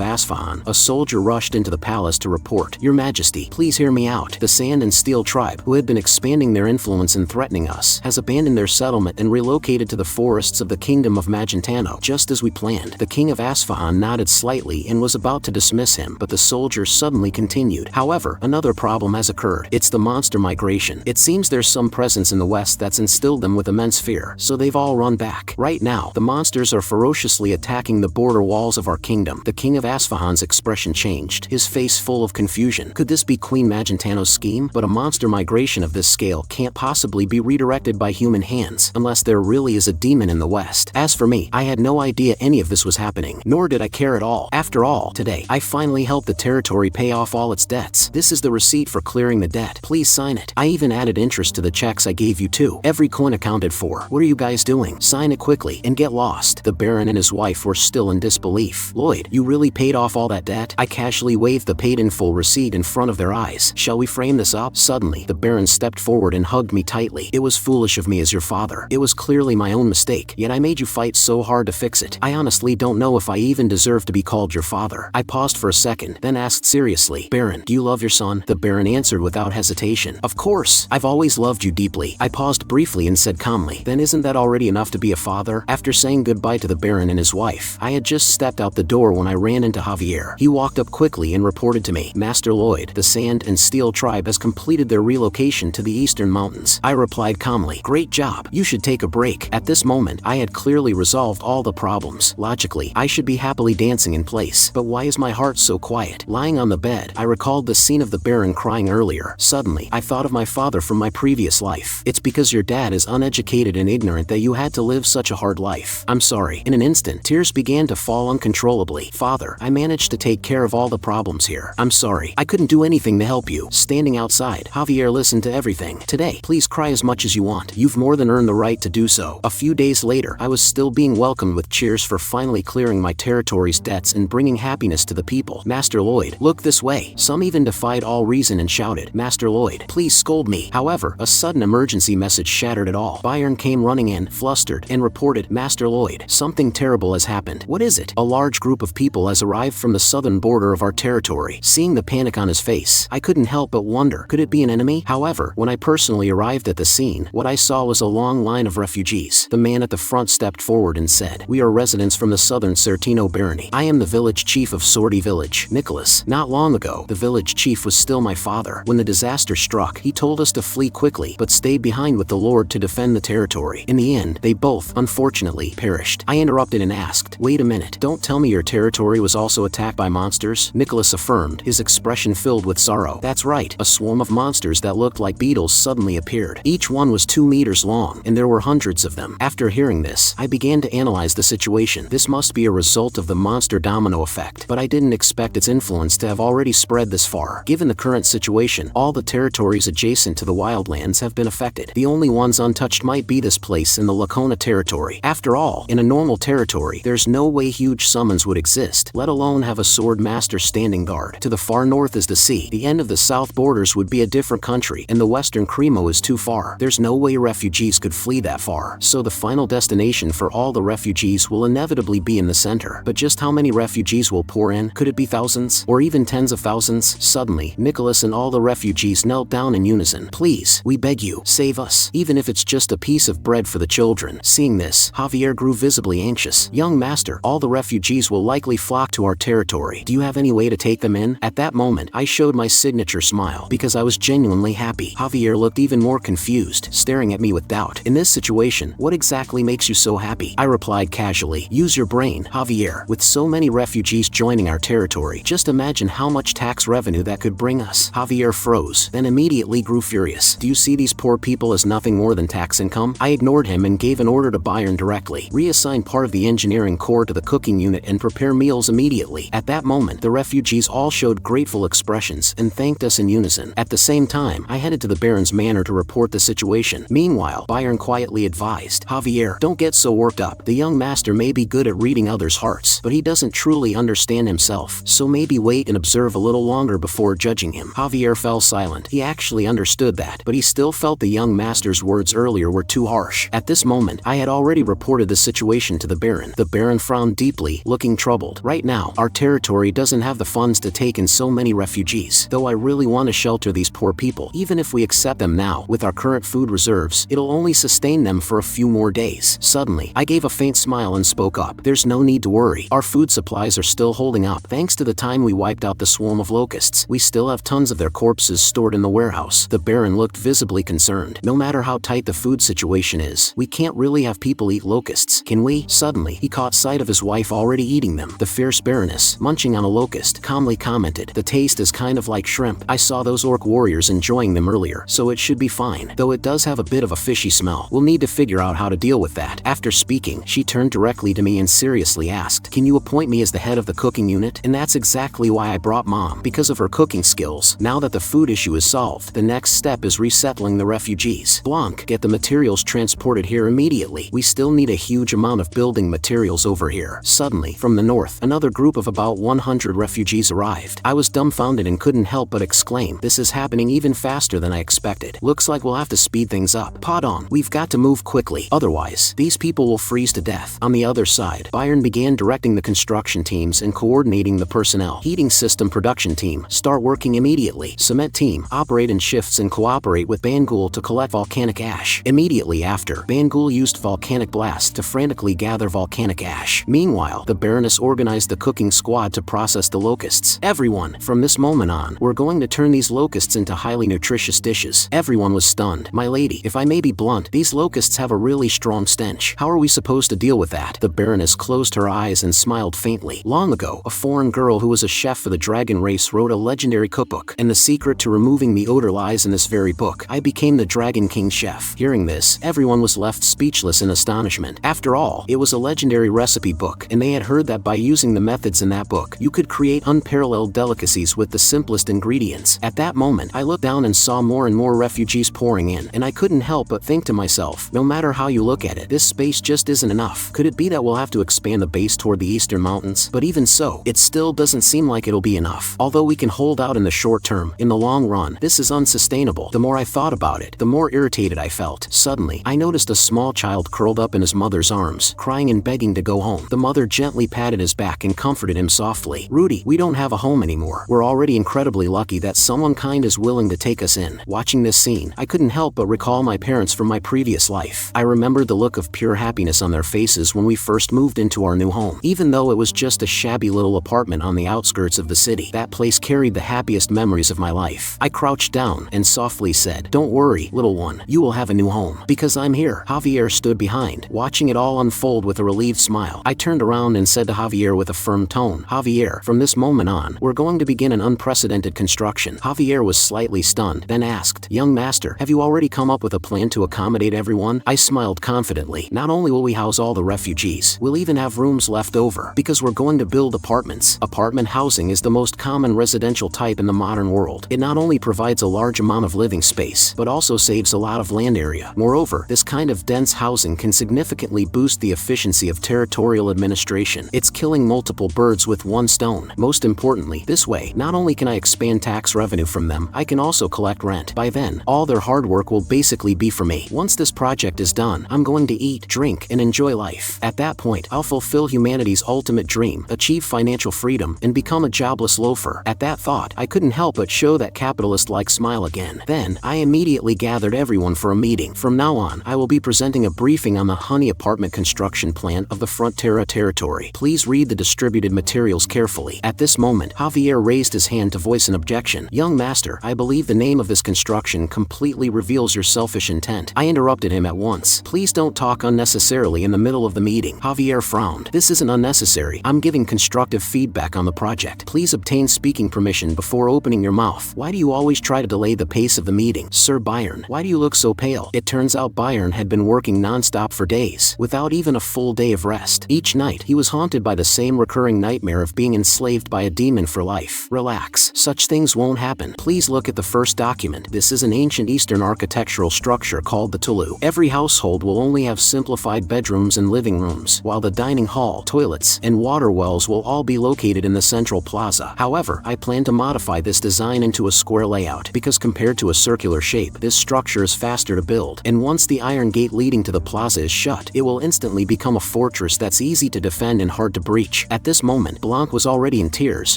Asfahan, a soldier rushed into the palace to report, "Your Majesty, please hear me out. The Sand and Steel tribe, who had been expanding their influence and threatening us, has abandoned their settlement and relocated to the forests of the kingdom of Magentano, just as we planned." The king of Asfahan nodded slightly and was about to dismiss him, but the soldier suddenly continued, "However, another problem has occurred. It's the monster migration. It seems there's some presence in the west that's instilled them with immense fear, so they've all run back. Right now, the monsters are ferociously attacking the border walls of our kingdom." The king of Asfahan's expression changed, his face full of confusion. Could this be Queen Magentano's scheme? But a monster migration of this scale can't possibly be redirected by human hands, unless there really is a demon in the west. As for me, I had no idea any of this was happening, nor did I care at all. After all, today, I finally helped the territory pay off all its debts. This is the receipt for clearing the debt. Please sign it. I even added interest to the checks I gave you too. Every coin accounted for. What are you guys doing? Sign it quickly and get lost. The Baron and his wife were still in disbelief. "Lloyd, you really paid off all that debt?" I casually waved the paid-in-full receipt in front of their eyes. "Shall we frame this up?" Suddenly, the Baron stepped forward and hugged me tightly. "It was foolish of me as your father. It was clearly my own mistake, yet I made you fight so hard to fix it. I honestly don't know if I even deserve to be called your father." I paused for a second, then asked seriously, "Baron, do you love your son?" The Baron answered without hesitation, "Of course. I've always loved you deeply." I paused briefly and said calmly, "Then isn't that already enough to be a father?" After saying goodbye to the Baron and his wife, I had just stepped out the door when I ran into Javier. He walked up quickly and reported to me, "Master Lloyd, the Sand and Steel tribe has completed their relocation to the eastern mountains." I replied calmly, "Great job. You should take a break." At this moment, I had clearly resolved all the problems. Logically, I should be happily dancing in place. But why is my heart so quiet? Lying on the bed, I recalled the scene of the Baron crying earlier. Suddenly, I thought of my father from my previous life. "It's because your dad is uneducated and ignorant that you had to live such a hard life. I'm sorry." In an instant, tears began to fall uncontrollably. "Father, I managed to take care of all the problems here. I'm sorry. I couldn't do anything to help you." Standing outside, Javier listened to everything. "Today, please cry as much as you want. You've more than earned the right to do so." A few days later, I was still being welcomed with cheers for finally clearing my territory's debts and bringing happiness to the people. "Master Lloyd, look this way." Some even defied all reason and shouted, "Master Lloyd, please scold me." However, a sudden emergency message shattered it all. Byron came running in, flustered, and reported, "Master Lloyd, something terrible has happened." "What is it?" "A large group of people has arrived from the southern border of our territory." Seeing the panic on his face, I couldn't help but wonder, could it be an enemy? However, when I personally arrived at the scene, what I saw was a long line of refugees. The man at the front stepped forward and said, "We are residents from the southern Certino barony. I am the village chief of Sorty Village, Nicholas. Not long ago, the village chief was still my father. When the disaster struck, he told us to flee quickly, but stayed behind with the Lord to defend the territory. In the end, they both, unfortunately, perished." I interrupted and asked, "Wait a minute, don't tell me your territory was also attacked by monsters?" Nicholas affirmed, his expression filled with sorrow. "That's right, a swarm of monsters that looked like beetles suddenly appeared. Each one was 2 meters long, and there were hundreds of them." After hearing this, I began to analyze the situation. This must be a result of the monster domino effect, but I didn't expect its influence to have already spread this far. Given the current situation, all the territories adjacent to the wildlands have been affected. The only ones untouched might be this place in the Lacona territory. After all, in a normal territory, there's no way huge summons would exist, let alone have a sword master standing guard. To the far north is the sea. The end of the south borders would be a different country, and the western Cremo is too far. There's no way refugees could flee that far. So the final destination for all the refugees will inevitably be in the center. But just how many refugees will pour in? Could it be thousands? Or even tens of thousands? Suddenly, Nicholas and all the refugees knelt down in unison. "Please, we beg you, save us, even if it's just a piece of bread for the children." Seeing this, Javier grew visibly anxious. "Young master, all the refugees will likely flock to our territory. Do you have any way to take them in?" At that moment, I showed my signature smile, because I was genuinely happy. Javier looked even more confused, staring at me with doubt. "In this situation, what exactly makes you so happy?" I replied casually, "Use your brain, Javier. With so many refugees joining our territory, just imagine how much tax revenue that could bring us." Javier froze, then immediately grew furious. "Do you see these poor people as nothing more than tax income?" I ignored him and gave an order to Bayern directly. Reassign part of the engineering core to the cooking unit and prepare meals immediately. At that moment, the refugees all showed grateful expressions and thanked us in unison. At the same time, I headed to the Baron's manor to report the situation. Meanwhile, Bayern quietly advised, Javier, don't get so worked up. The young master may be good at reading others' hearts, but he doesn't truly understand himself, so maybe wait and observe a little longer before judging him. Javier fell silent. He actually understood that, but he still felt the young master's words earlier were too harsh. At this moment, I had already reported the situation to the Baron. The Baron frowned deeply, looking troubled. Right now, our territory doesn't have the funds to take in so many refugees, though I really want to shelter these poor people. Even if we accept them now, with our current food reserves, it'll only sustain them for a few more days. Suddenly, I gave a faint smile and spoke up. There's no need to worry. Our food supplies are still holding up. Thanks to the time we wiped out the swarm of locusts, we still have tons of their corpses stored in the warehouse. The Baron looked visibly concerned. No matter how tight the food situation is, we can't really have people eat locusts, can we? Suddenly, he caught sight of his wife already eating them. The fierce Baroness, munching on a locust, calmly commented, the taste is kind of like shrimp. I saw those orc warriors enjoying them earlier, so it should be fine, though it does have a bit of a fishy smell. We'll need to figure out how to deal with that. After speaking, she turned directly to me and seriously asked, can you appoint me as the head of the cooking unit? And that's exactly why I brought Mom, because of her cooking skills. Now that the food issue is solved, the next step is resettling the refugees. Blanc, get the materials transported here immediately. We still need a huge amount of building materials over here. Suddenly, from the north, another group of about 100 refugees arrived. I was dumbfounded and couldn't help but exclaim, this is happening even faster than I expected. Looks like we'll have to speed things up. Pardon, we've got to move quickly, otherwise, these people will freeze to death. On the other side, Bayern began directing the construction teams and coordinating the personnel. Heating system production team, start working immediately. Cement team, operate in shifts and cooperate with Bangul to collect volcanic ash. Immediately after, Bangul used volcanic blast to frantically gather volcanic ash. Meanwhile, the Baroness organized the cooking squad to process the locusts. Everyone, from this moment on, we're going to turn these locusts into highly nutritious dishes. Everyone was stunned. My lady, if I may be blunt, these locusts have a really strong stench. How are we supposed to deal with that? The Baroness closed her eyes and smiled faintly. Long ago, a foreign girl who was a chef for the dragon race wrote a legendary cookbook, and the secret to removing the odor lies in this very book. I became the Dragon King chef. Hearing this, everyone was left speechless in astonishment. After all, it was a legendary recipe book, and they had heard that by using the methods in that book, you could create unparalleled delicacies with the simplest ingredients. At that moment, I looked down and saw more and more refugees pouring in, and I couldn't help but think to myself, no matter how you look at it, this space just isn't enough. Could it be that we'll have to expand the base toward the eastern mountains? But even so, it still doesn't seem like it'll be enough. Although we can hold out in the short term, in the long run, this is unsustainable. The more I thought about it, the more irritated I felt. Suddenly, I noticed a small child curled up in his mother's arms, crying and begging to go home. The mother gently patted his back and comforted him softly. Rudy, we don't have a home anymore. We're already incredibly lucky that someone kind is willing to take us in. Watching this scene, I couldn't help but recall my parents from my previous life. I remembered the look of pure happiness on their faces when we first moved into our new home. Even though it was just a shabby little apartment on the outskirts of the city, that place carried the happiest memories of my life. I crouched down and softly said, don't worry, little one, you will have a new home. Because I'm here. Javier stood behind, watching it all unfold with a relieved smile. I turned around and said to Javier with a firm tone, Javier, from this moment on, we're going to begin an unprecedented construction. Javier was slightly stunned, then asked, young master, have you already come up with a plan to accommodate everyone? I smiled confidently. Not only will we house all the refugees, we'll even have rooms left over, because we're going to build apartments. Apartment housing is the most common residential type in the modern world. It not only provides a large amount of living space, but also saves a lot of land area. Moreover, this kind of dense housing can significantly boost the efficiency of territorial administration. It's killing multiple birds with one stone. Most importantly, this way, not only can I expand tax revenue from them, I can also collect rent. By then, all their hard work will basically be for me. Once this project is done, I'm going to eat, drink, and enjoy life. At that point, I'll fulfill humanity's ultimate dream, achieve financial freedom, and become a jobless loafer. At that thought, I couldn't help but show that capitalist-like smile again. Then, I immediately gathered everyone for a meeting. From now on, I will be presenting a briefing on the honey apartment construction plan of the Frontera territory. Please read the distributed materials carefully. At this moment, Javier raised his hand to voice an objection. Young master, I believe the name of this construction completely reveals your selfish intent. I interrupted him at once. Please don't talk unnecessarily in the middle of the meeting. Javier frowned. This isn't unnecessary. I'm giving constructive feedback on the project. Please obtain speaking permission before opening your mouth. Why do you always try to delay the pace of the meeting? Sir Bayern, why do you look so pale? It turns out Bayern had been working non-stop stop for days, without even a full day of rest. Each night, he was haunted by the same recurring nightmare of being enslaved by a demon for life. Relax. Such things won't happen. Please look at the first document. This is an ancient Eastern architectural structure called the tulu. Every household will only have simplified bedrooms and living rooms, while the dining hall, toilets, and water wells will all be located in the central plaza. However, I plan to modify this design into a square layout, because compared to a circular shape, this structure is faster to build, and once the iron gate leading to the plaza is shut, it will instantly become a fortress that's easy to defend and hard to breach. At this moment, Blanc was already in tears,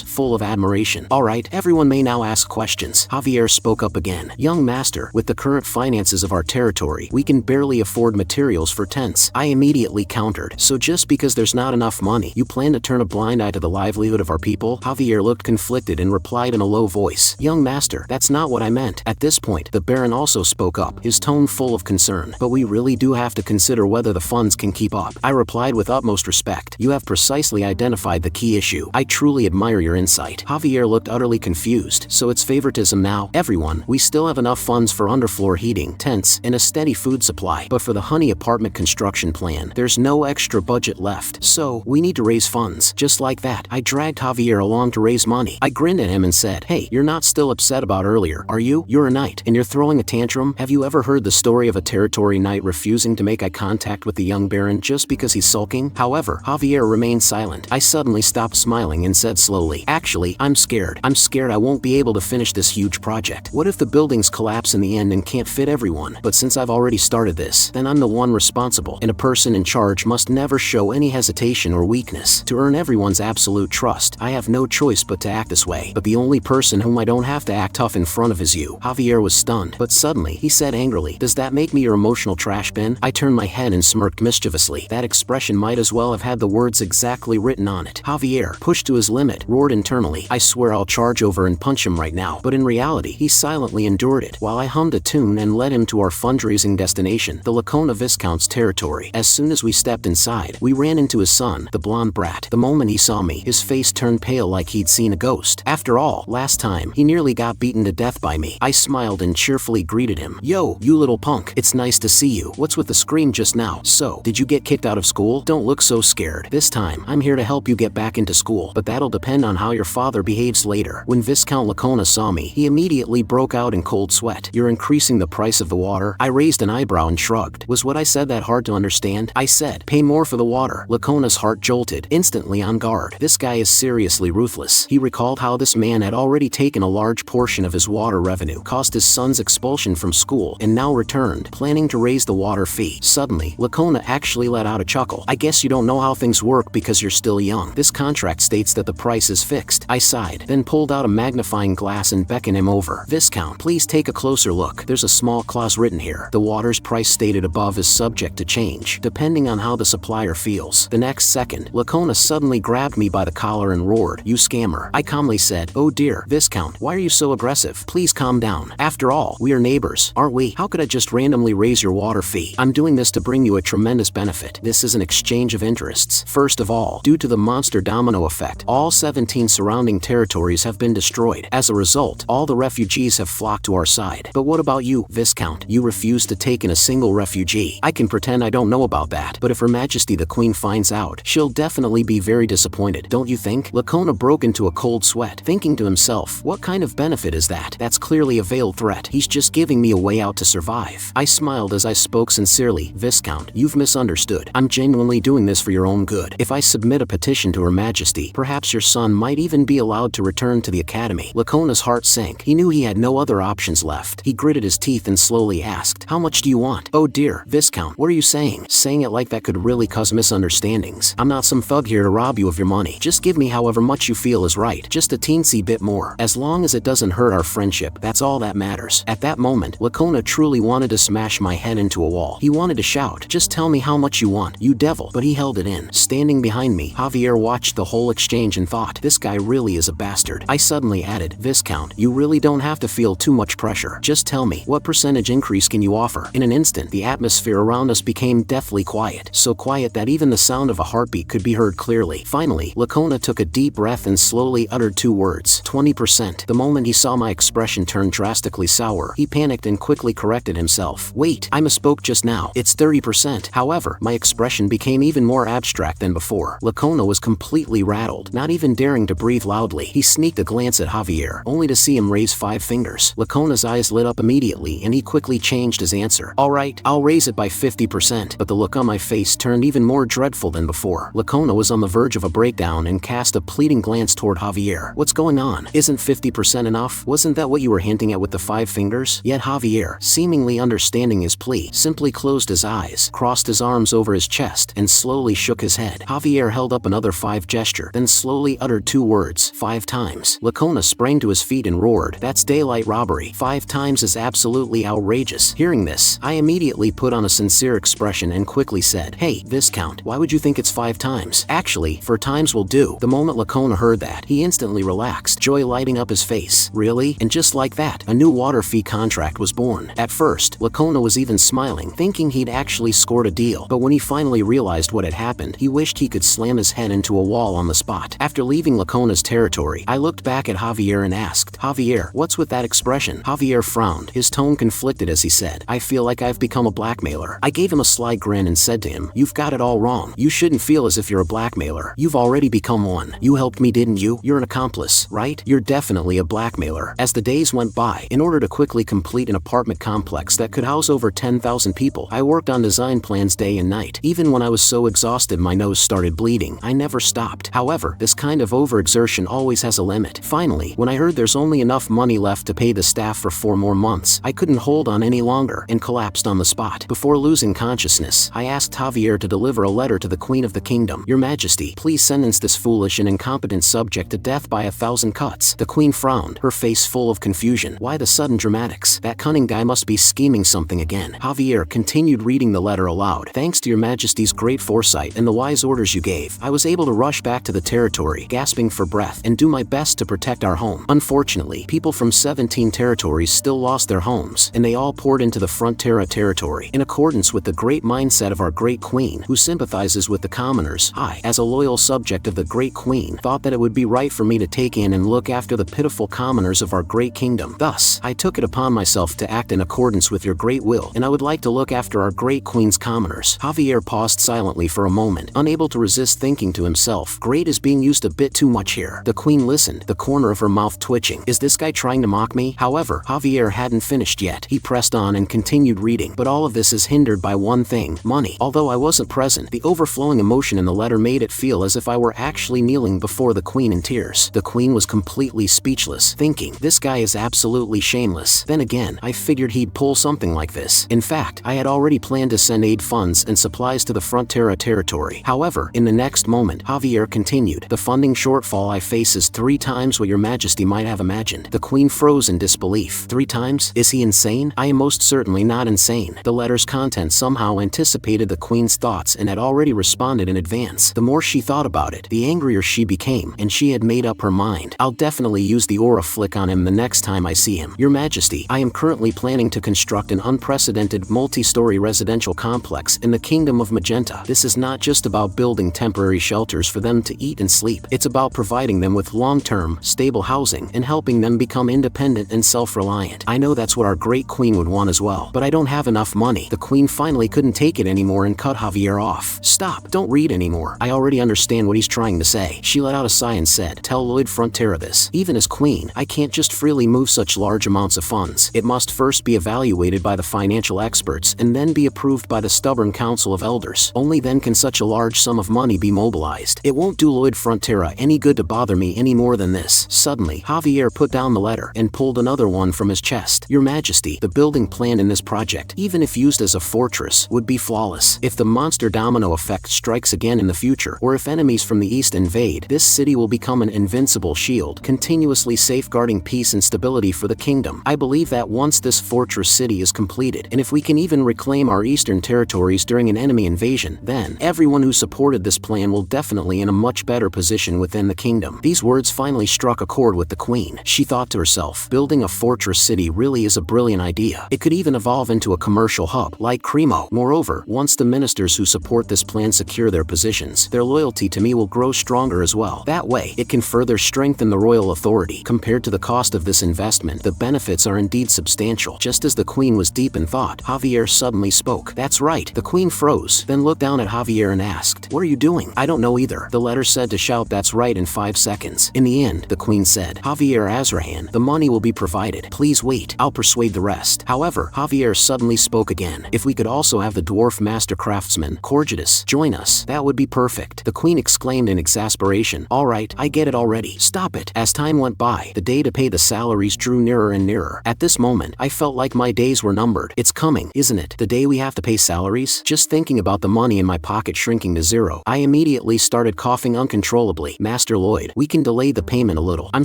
full of admiration. Alright, everyone may now ask questions. Javier spoke up again. Young master, with the current finances of our territory, we can barely afford materials for tents. I immediately countered. So just because there's not enough money, you plan to turn a blind eye to the livelihood of our people? Javier looked conflicted and replied in a low voice. Young master, that's not what I meant. At this point, the Baron also spoke up, his tone full of concern. But we really do have to consider whether the funds can keep up. I replied with utmost respect. You have precisely identified the key issue. I truly admire your insight. Javier looked utterly confused. So it's favoritism now? Everyone, we still have enough funds for underfloor heating, tents, and a steady food supply. But for the honey apartment construction plan, there's no extra budget left. So, we need to raise funds. Just like that, I dragged Javier along to raise money. I grinned at him and said, hey, you're not still upset about earlier, are you? You're a knight, and you're throwing a tantrum? Have you ever heard the story of a territory knight refusing to make eye contact with the young baron just because he's sulking? However, Javier remained silent. I suddenly stopped smiling and said slowly, actually, I'm scared. I'm scared I won't be able to finish this huge project. What if the buildings collapse in the end and can't fit everyone? But since I've already started this, then I'm the one responsible, and a person in charge must never show any hesitation or weakness. To earn everyone's absolute trust, I have no choice but to act this way. But the only person whom I don't have to act tough in front of is you. Javier was stunned, but suddenly, he said angrily, does that make me your emotional trash bin? I turned my head and smirked mischievously. That expression might as well have had the words exactly written on it. Javier, pushed to his limit, roared internally, I swear I'll charge over and punch him right now. But in reality, he silently endured it, while I hummed a tune and led him to our fundraising destination, the Lacona Viscount's territory. As soon as we stepped inside, we ran into his son, the blonde brat. The moment he saw me, his face turned pale like he'd seen a ghost. After all, last time, he nearly got beaten to death by me. I smiled and cheerfully greeted him. Yo, you little punk, it's nice to see you. What's with the scream just now? So, did you get kicked out of school? Don't look so scared. This time, I'm here to help you get back into school, but that'll depend on how your father behaves later. When Viscount Lacona saw me, he immediately broke out in cold sweat. You're increasing the price of the water? I raised an eyebrow and shrugged. Was what I said that hard to understand? I said, pay more for the water. Lacona's heart jolted, instantly on guard. This guy is seriously ruthless. He recalled how this man had already taken a large portion of his water revenue, caused his son's expulsion from school, and now returned, planning to raise the water fee. Suddenly, Lacona actually let out a chuckle. I guess you don't know how things work because you're still young. This contract states that the price is fixed. I sighed, then pulled out a magnifying glass and beckoned him over. Viscount, please take a closer look. There's a small clause written here. The water's price stated above is subject to change, depending on how the supplier feels. The next second, Lacona suddenly grabbed me by the collar and roared, you scammer. I calmly said, oh dear, Viscount, why are you so aggressive? Please calm down. After all, we are neighbors, aren't we? How could I just randomly raise your water fee? I'm doing this to bring you a tremendous benefit. This is an exchange of interests. First of all, due to the monster domino effect, all 17 surrounding territories have been destroyed. As a result, all the refugees have flocked to our side. But what about you, Viscount? You refuse to take in a single refugee. I can pretend I don't know about that, but if Her Majesty the Queen finds out, she'll definitely be very disappointed, don't you think? Lacona broke into a cold sweat, thinking to himself, what kind of benefit is that? That's clearly a veiled threat. He's just giving me a way out to survive. I smiled as I spoke sincerely, Viscount, you've misunderstood. I'm genuinely doing this for your own good. If I submit a petition to Her Majesty, perhaps your son might even be allowed to return to the academy. Lacona's heart sank. He knew he had no other options left. He gritted his teeth and slowly asked, how much do you want? Oh dear, Viscount, what are you saying? Saying it like that could really cause misunderstandings. I'm not some thug here to rob you of your money. Just give me however much you feel is right. Just a teensy bit more. As long as it doesn't hurt our friendship, that's all that matters. At that moment, Lacona truly wanted to smash my head into a wall. He wanted to shout, just tell me how much you want, you devil, but he held it in. Standing behind me, Javier watched the whole exchange and thought, this guy really is a bastard. I suddenly added, Viscount, you really don't have to feel too much pressure. Just tell me, what percentage increase can you offer? In an instant, the atmosphere around us became deathly quiet. So quiet that even the sound of a heartbeat could be heard clearly. Finally, Lacona took a deep breath and slowly uttered two words, 20%. The moment he saw my expression turn drastically sour, he panicked and quickly corrected himself. Wait, I misspoke just now. It's It's 30%. However, my expression became even more abstract than before. Lacona was completely rattled, not even daring to breathe loudly. He sneaked a glance at Javier, only to see him raise 5 fingers. Lacona's eyes lit up immediately and he quickly changed his answer. Alright, I'll raise it by 50%. But the look on my face turned even more dreadful than before. Lacona was on the verge of a breakdown and cast a pleading glance toward Javier. What's going on? Isn't 50% enough? Wasn't that what you were hinting at with the 5 fingers? Yet Javier, seemingly understanding his plea, simply closed his eyes, crossed his arms over his chest, and slowly shook his head. Javier held up another 5 gesture, then slowly uttered 2 words, 5 times. Lacona sprang to his feet and roared, "That's daylight robbery. 5 times is absolutely outrageous." Hearing this, I immediately put on a sincere expression and quickly said, "Hey, Viscount, why would you think it's 5 times? Actually, 4 times will do." The moment Lacona heard that, he instantly relaxed, joy lighting up his face. Really? And just like that, a new water fee contract was born. At first, Lacona was even smiling, thinking he'd actually scored a deal. But when he finally realized what had happened, he wished he could slam his head into a wall on the spot. After leaving Lacona's territory, I looked back at Javier and asked, "Javier, what's with that expression?" Javier frowned, his tone conflicted as he said, "I feel like I've become a blackmailer." I gave him a sly grin and said to him, "You've got it all wrong. You shouldn't feel as if you're a blackmailer. You've already become one. You helped me, didn't you? You're an accomplice, right? You're definitely a blackmailer." As the days went by, in order to quickly complete an apartment complex that could house over 10,000 people, I worked on design plans day and night. Even when I was so exhausted my nose started bleeding, I never stopped. However, this kind of overexertion always has a limit. Finally, when I heard there's only enough money left to pay the staff for 4 more months, I couldn't hold on any longer and collapsed on the spot. Before losing consciousness, I asked Javier to deliver a letter to the Queen of the Kingdom. "Your Majesty, please sentence this foolish and incompetent subject to death by 1,000 cuts." The Queen frowned, her face full of confusion. Why the sudden dramatics? That cunning guy must be scheming something again. Javier continued reading the letter aloud. "Thanks to your Majesty's great foresight and the wise orders you gave, I was able to rush back to the territory, gasping for breath, and do my best to protect our home. Unfortunately, people from 17 territories still lost their homes, and they all poured into the Frontera territory. In accordance with the great mindset of our great queen, who sympathizes with the commoners, I, as a loyal subject of the great queen, thought that it would be right for me to take in and look after the pitiful commoners of our great kingdom. Thus, I took it upon myself to act in accordance with your great will, and I would like to look after our great queen's commoners." Javier paused silently for a moment, unable to resist thinking to himself, "Great is being used a bit too much here." The queen listened, the corner of her mouth twitching. Is this guy trying to mock me? However, Javier hadn't finished yet. He pressed on and continued reading. "But all of this is hindered by one thing, money. Although I wasn't present, the overflowing emotion in the letter made it feel as if I were actually kneeling before the queen in tears." The queen was completely speechless, thinking, "This guy is absolutely shameless." Then again, I figured he'd pull something like this. In fact, I had already planned to send aid funds and supplies to the Frontera territory. However, in the next moment, Javier continued, "The funding shortfall I face is 3 times what your Majesty might have imagined." The queen froze in disbelief. 3 times? Is he insane? I am most certainly not insane. The letter's content somehow anticipated the queen's thoughts and had already responded in advance. The more she thought about it, the angrier she became, and she had made up her mind. "I'll definitely use the aura flick on him the next time I see him. Your Majesty, I am currently planning to construct an unprecedented multi-story residential complex in the Kingdom of Magenta. This is not just about building temporary shelters for them to eat and sleep. It's about providing them with long-term, stable housing and helping them become independent and self-reliant. I know that's what our great queen would want as well, but I don't have enough money." The queen finally couldn't take it anymore and cut Javier off. "Stop, don't read anymore. I already understand what he's trying to say." She let out a sigh and said, "Tell Lloyd Frontera this. Even as queen, I can't just freely move such large amounts of funds. It must first be evaluated by the financial experts and then be approved by the stubborn council of elders. Only then can such a large sum of money be mobilized. It won't do Lloyd Frontera any good to bother me any more than this." Suddenly, Javier put down the letter and pulled another one from his chest. "Your Majesty, the building plan in this project, even if used as a fortress, would be flawless. If the monster domino effect strikes again in the future, or if enemies from the east invade, this city will become an invincible shield, continuously safeguarding peace and stability for the kingdom. I believe that once this fortress city is completed, and if we can even reclaim our eastern territories during an enemy invasion, then everyone who supported this plan will definitely in a much better position within the kingdom." These words finally struck a chord with the queen. She thought to herself, building a fortress city really is a brilliant idea. It could even evolve into a commercial hub, like Cremo. Moreover, once the ministers who support this plan secure their positions, their loyalty to me will grow stronger as well. That way, it can further strengthen the royal authority. Compared to the cost of this investment, the benefits are indeed substantial. Just as the queen was deep in thought, Javier suddenly spoke. That's right. The queen froze, then looked down at Javier and asked, "What are you doing?" "I don't know either." The letter said to shout "that's right" in 5 seconds. In the end, the queen said, "Javier Azrahan, the money will be provided. Please wait. I'll persuade the rest." However, Javier suddenly spoke again. "If we could also have the dwarf master craftsman, Corgidus, join us, that would be perfect." The queen exclaimed in exasperation, "All right, I get it already. Stop it." As time went by, the day to pay the salaries drew nearer and nearer. At this moment, I felt like my days were numbered. It's coming, isn't it? The day we have to pay salaries? Just thinking about the money in my pocket shrinking to zero, I immediately started coughing uncontrollably. "Master Lloyd, we can delay the payment a little. I'm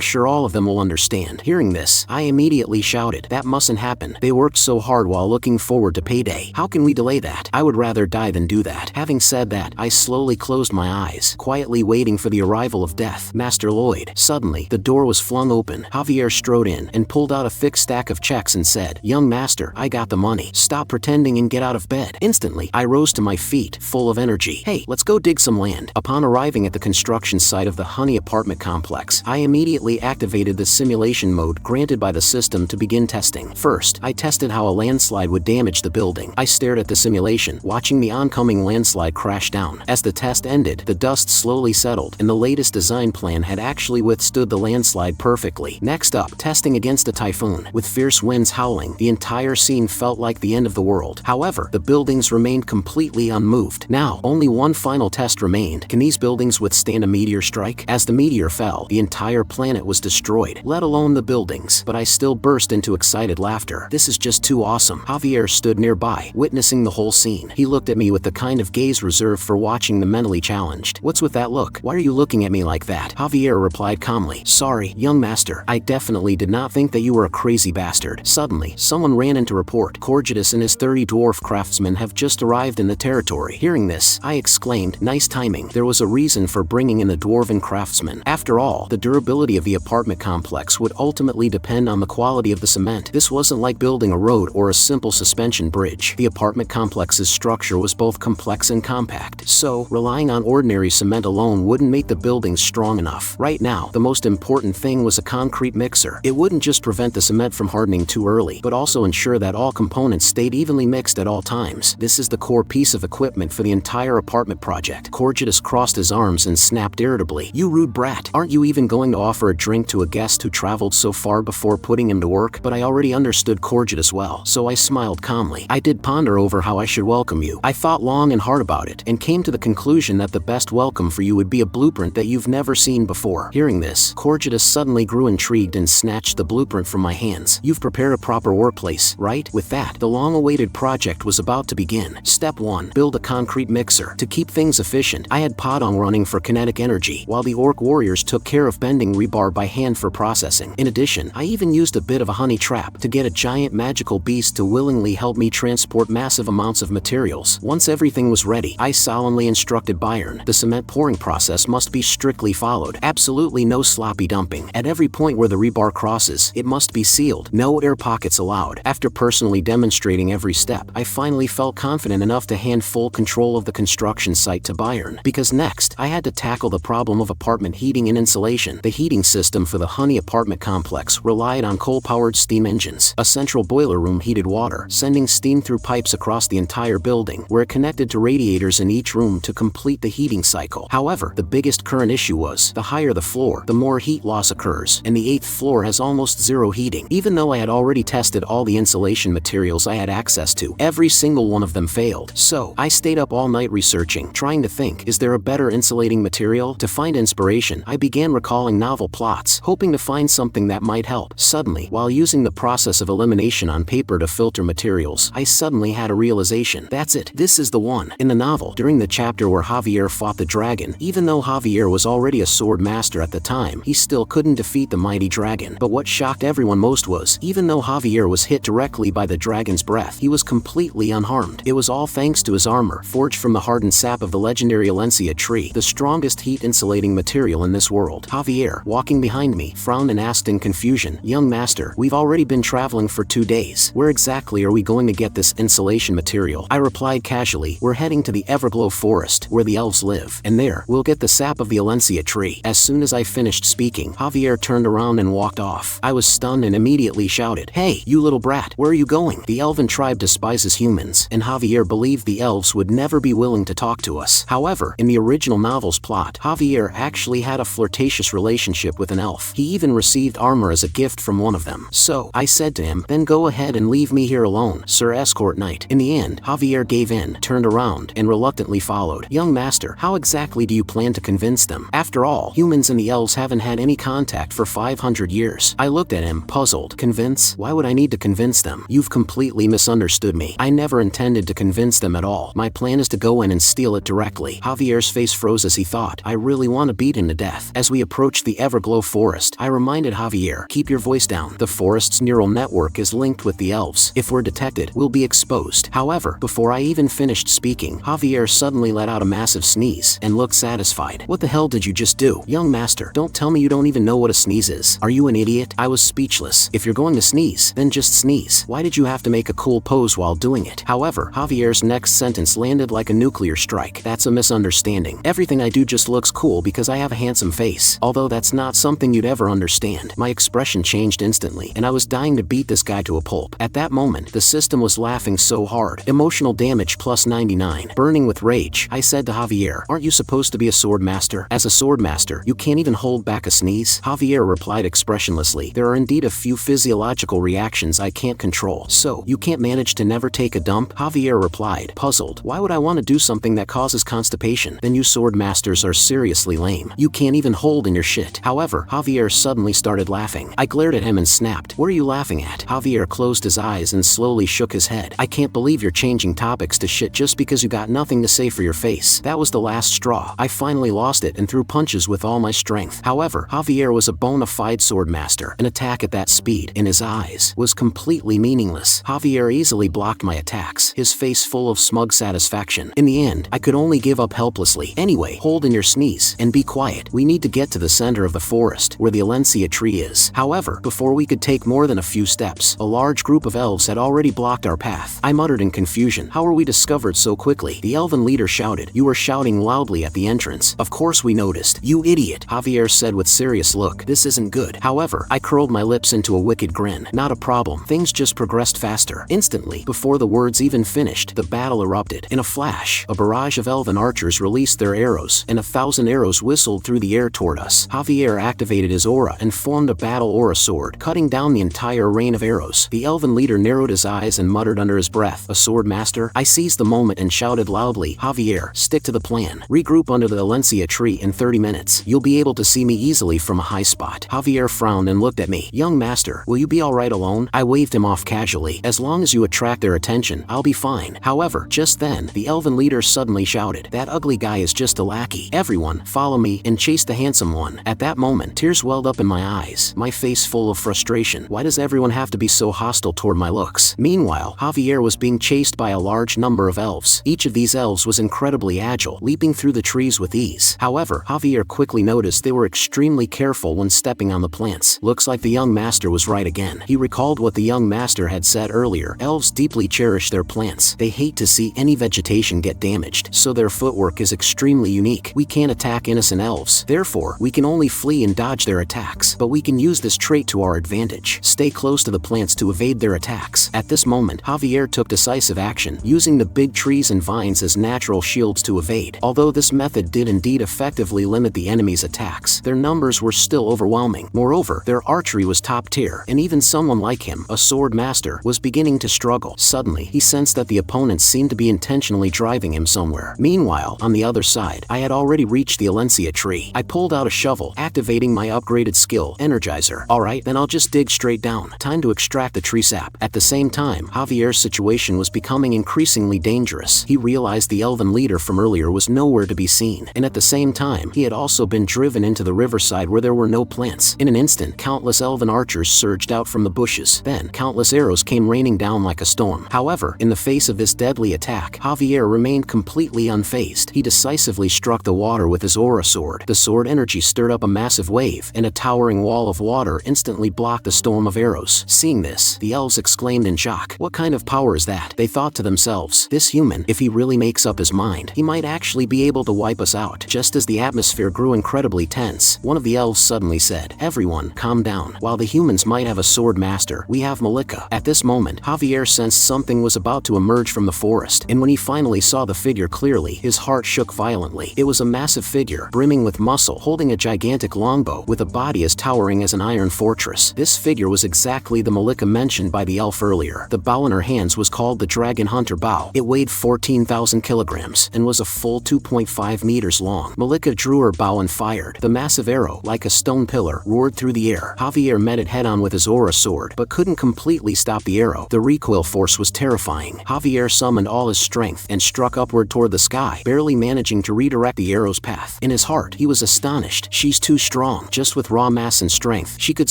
sure all of them will understand." Hearing this, I immediately shouted, "That mustn't happen. They worked so hard while looking forward to payday. How can we delay that? I would rather die than do that." Having said that, I slowly closed my eyes, quietly waiting for the arrival of death. "Master Lloyd." Suddenly, the door was flung open. Javier strode in and pulled out a thick stack of checks and said, "Young master, I got the money. Stop pretending and get out of bed." Instantly, I rose to my feet, full of energy. "Hey, let's go dig some land." Upon arriving at the construction site of the Honey apartment complex, I immediately activated the simulation mode granted by the system to begin testing. First, I tested how a landslide would damage the building. I stared at the simulation, watching the oncoming landslide crash down. As the test ended, the dust slowly settled, and the latest design plan had actually withstood the landslide perfectly. Next up, testing against a typhoon. With fierce winds howling, the entire scene felt like the end of the world. However, the buildings remained completely unmoved. Now, only one final test remained. Can these buildings withstand a meteor strike? As the meteor fell, the entire planet was destroyed, let alone the buildings. But I still burst into excited laughter. "This is just too awesome." Javier stood nearby, witnessing the whole scene. He looked at me with the kind of gaze reserved for watching the mentally challenged. "What's with that look? Why are you looking at me like that?" Javier replied calmly, "Sorry, young master. I definitely did not think that you were a crazy bastard." Suddenly, someone ran in to report, "Corgidus and his 30 dwarf craftsmen have just arrived in the territory." Hearing this, I exclaimed, "Nice timing." There was a reason for bringing in the dwarven craftsmen. After all, the durability of the apartment complex would ultimately depend on the quality of the cement. This wasn't like building a road or a simple suspension bridge. The apartment complex's structure was both complex and compact, so relying on ordinary cement alone wouldn't make the buildings strong enough. Right now, the most important thing was a concrete mixer. It wouldn't just prevent the cement from hardening too early, but also ensure that all components stayed evenly mixed at all times. This is the core piece of equipment for the entire apartment project. Corgidus crossed his arms and snapped irritably, "You rude brat. Aren't you even going to offer a drink to a guest who traveled so far before putting him to work?" But I already understood Corgidus well, so I smiled calmly. "I did ponder over how I should welcome you. I thought long and hard about it, and came to the conclusion that the best welcome for you would be a blueprint that you've never seen before." Hearing this, Corgidus suddenly grew intrigued and snatched the blueprint from my hands. "You've prepared a proper workplace, right?" With that, the long-awaited project was about to begin. Step 1. Build a concrete mixer. To keep things efficient, I had Podong running for kinetic energy, while the orc warriors took care of bending rebar by hand for processing. In addition, I even used a bit of a honey trap to get a giant magical beast to willingly help me transport massive amounts of materials. Once everything was ready, I solemnly instructed Byron, the cement pouring process must be strictly followed. Absolutely no sloppy dumping. At every point where the rebar crosses, it must be sealed. No air pockets allowed. After personally demonstrating every step, I finally felt confident enough to hand full control of the construction site to Byron, because next, I had to tackle the problem of apartment heating and insulation. The heating system for the Honey apartment complex relied on coal-powered steam engines. A central boiler room heated water, sending steam through pipes across the entire building, where it connected to radiators in each room to complete the heating cycle. However, the biggest current issue was, the higher the floor, the more heat loss occurs, and the 8th floor has almost zero heating. Even though I had already tested all the insulation materials I had access to, every single one of them failed. So, I stayed up all night researching, trying to think, is there a better insulating material? To find inspiration, I began recalling novel plots, hoping to find something that might help. Suddenly, while using the process of elimination on paper to filter materials, I suddenly had a realization. That's it. This is the one. In the novel, during the chapter where Javier fought the dragon, even though Javier was already a sword master at the time, he still couldn't defeat the mighty dragon. But what shocked everyone most was, even though Javier was hit directly by the dragon's breath, he was completely unharmed. It was all thanks to his armor, forged from the hardened sap of the legendary Alencia tree, the strongest heat-insulating material in this world. Javier, walking behind me, frowned and asked in confusion, "Young master, we've already been traveling for 2 days. Where exactly are we going to get this insulation material?" I replied casually, "We're heading to the Everglow forest, where the elves live, and there, we'll get the sap of the Alencia tree." As soon as I finished speaking, Javier turned around and walked off. I was stunned and immediately shouted, "Hey, you little brat, where are you going?" The elven tribe despises eyes as humans, and Javier believed the elves would never be willing to talk to us. However, in the original novel's plot, Javier actually had a flirtatious relationship with an elf. He even received armor as a gift from one of them. So, I said to him, then go ahead and leave me here alone, Sir Escort Knight. In the end, Javier gave in, turned around, and reluctantly followed. Young master, how exactly do you plan to convince them? After all, humans and the elves haven't had any contact for 500 years. I looked at him, puzzled. Convince? Why would I need to convince them? You've completely misunderstood me. I never intended to convince them at all. My plan is to go in and steal it directly. Javier's face froze as he thought, I really want to beat him to death. As we approached the Everglow forest, I reminded Javier, keep your voice down. The forest's neural network is linked with the elves. If we're detected, we'll be exposed. However, before I even finished speaking, Javier suddenly let out a massive sneeze and looked satisfied. What the hell did you just do? Young master, don't tell me you don't even know what a sneeze is. Are you an idiot? I was speechless. If you're going to sneeze, then just sneeze. Why did you have to make a cool pose while doing it? However, Javier's next sentence landed like a nuclear strike. That's a misunderstanding. Everything I do just looks cool because I have a handsome face. Although that's not something you'd ever understand. My expression changed instantly, and I was dying to beat this guy to a pulp. At that moment, the system was laughing so hard. Emotional damage plus 99. Burning with rage, I said to Javier, aren't you supposed to be a sword master? As a sword master, you can't even hold back a sneeze? Javier replied expressionlessly, there are indeed a few physiological reactions I can't control. So, you can't manage to never take a dump? Javier replied, puzzled. Why would I want to do something that causes constipation? Then you sword masters are seriously lame. You can't even hold in your shit. However, Javier suddenly started laughing. I glared at him and snapped, what are you laughing at? Javier closed his eyes and slowly shook his head. I can't believe you're changing topics to shit just because you got nothing to say for your face. That was the last straw. I finally lost it and threw punches with all my strength. However, Javier was a bona fide sword master. An attack at that speed, in his eyes, was completely meaningless. Javier easily blocked my attacks, his face full of smug satisfaction. In the end, I could only give up helplessly. Anyway, hold in your sneeze and be quiet. We need to get to the center of the forest, where the Alencia tree is. However, before we could take more than a few steps, a large group of elves had already blocked our path. I muttered in confusion, how were we discovered so quickly? The elven leader shouted, you were shouting loudly at the entrance. Of course we noticed. You idiot, Javier said with serious look. This isn't good. However, I curled my lips into a wicked grin. Not a problem. Things just progressed faster. Instantly, before the words even finished, the battle erupted. In a flash, a barrage of elven archers released their arrows, and 1,000 arrows whistled through the air toward us. Javier activated his aura and formed a battle aura sword, cutting down the entire rain of arrows. The elven leader narrowed his eyes and muttered under his breath, a sword master? I seized the moment and shouted loudly, Javier, stick to the plan. Regroup under the Alencia tree in 30 minutes. You'll be able to see me easily from a high spot. Javier frowned and looked at me. Young master, will you be alright alone? I waved him off casually. As long as you attract their attention, I'll be fine. However, just then, the elven leader suddenly shouted, that ugly guy is just a lackey. Everyone, follow me, and chase the handsome one. At that moment, tears welled up in my eyes, my face full of frustration. Why does everyone have to be so hostile toward my looks? Meanwhile, Javier was being chased by a large number of elves. Each of these elves was incredibly agile, leaping through the trees with ease. However, Javier quickly noticed they were extremely careful when stepping on the plants. Looks like the young master was right again. He recalled what the young master had said earlier. Elves deeply cherish their plants. They hate to see any vegetation get damaged, so their footwork is extremely unique. We can't attack innocent elves. Therefore, we can only flee and dodge their attacks. But we can use this trait to our advantage. Stay close to the plants to evade their attacks. At this moment, Javier took decisive action, using the big trees and vines as natural shields to evade. Although this method did indeed effectively limit the enemy's attacks, their numbers were still overwhelming. Moreover, their archery was top tier, and even someone like him, a sword master, was beginning to struggle. Suddenly, he sensed that the opponents seemed to be intentionally driving him somewhere. Meanwhile, on the other side, I had already reached the Alencia tree. I pulled out a shovel, activating my upgraded skill, Energizer. Alright, then I'll just dig straight down. Time to extract the tree sap. At the same time, Javier's situation was becoming increasingly dangerous. He realized the elven leader from earlier was nowhere to be seen, and at the same time, he had also been driven into the riverside where there were no plants. In an instant, countless elven archers surged out from the bushes. Then, countless arrows came raining down like a storm. However, in the face of this deadly attack, Javier remained completely unfazed. He decisively struck the water with his aura sword. The sword energy stirred up a massive wave, and a towering wall of water instantly blocked the storm of arrows. Seeing this, the elves exclaimed in shock. What kind of power is that? They thought to themselves, this human, if he really makes up his mind, he might actually be able to wipe us out. Just as the atmosphere grew incredibly tense, one of the elves suddenly said, everyone, calm down. While the humans might have a sword master, we have Malika. At this moment, Javier sensed something was about to emerge from the forest, and when he finally saw the figure clearly, his heart shook violently. It was a massive figure, brimming with muscle, holding a gigantic longbow with a body as towering as an iron fortress. This figure was exactly the Malika mentioned by the elf earlier. The bow in her hands was called the Dragon Hunter bow. It weighed 14,000 kilograms and was a full 2.5 meters long. Malika drew her bow and fired. The massive arrow, like a stone pillar, roared through the air. Javier met it head-on with his aura sword, but couldn't completely stop the arrow. The recoil force was terrifying. Javier summoned all his strength and struck upward toward the sky, barely managing to redirect the arrow's path. In his heart, he was astonished. She's too strong. Just with raw mass and strength, she could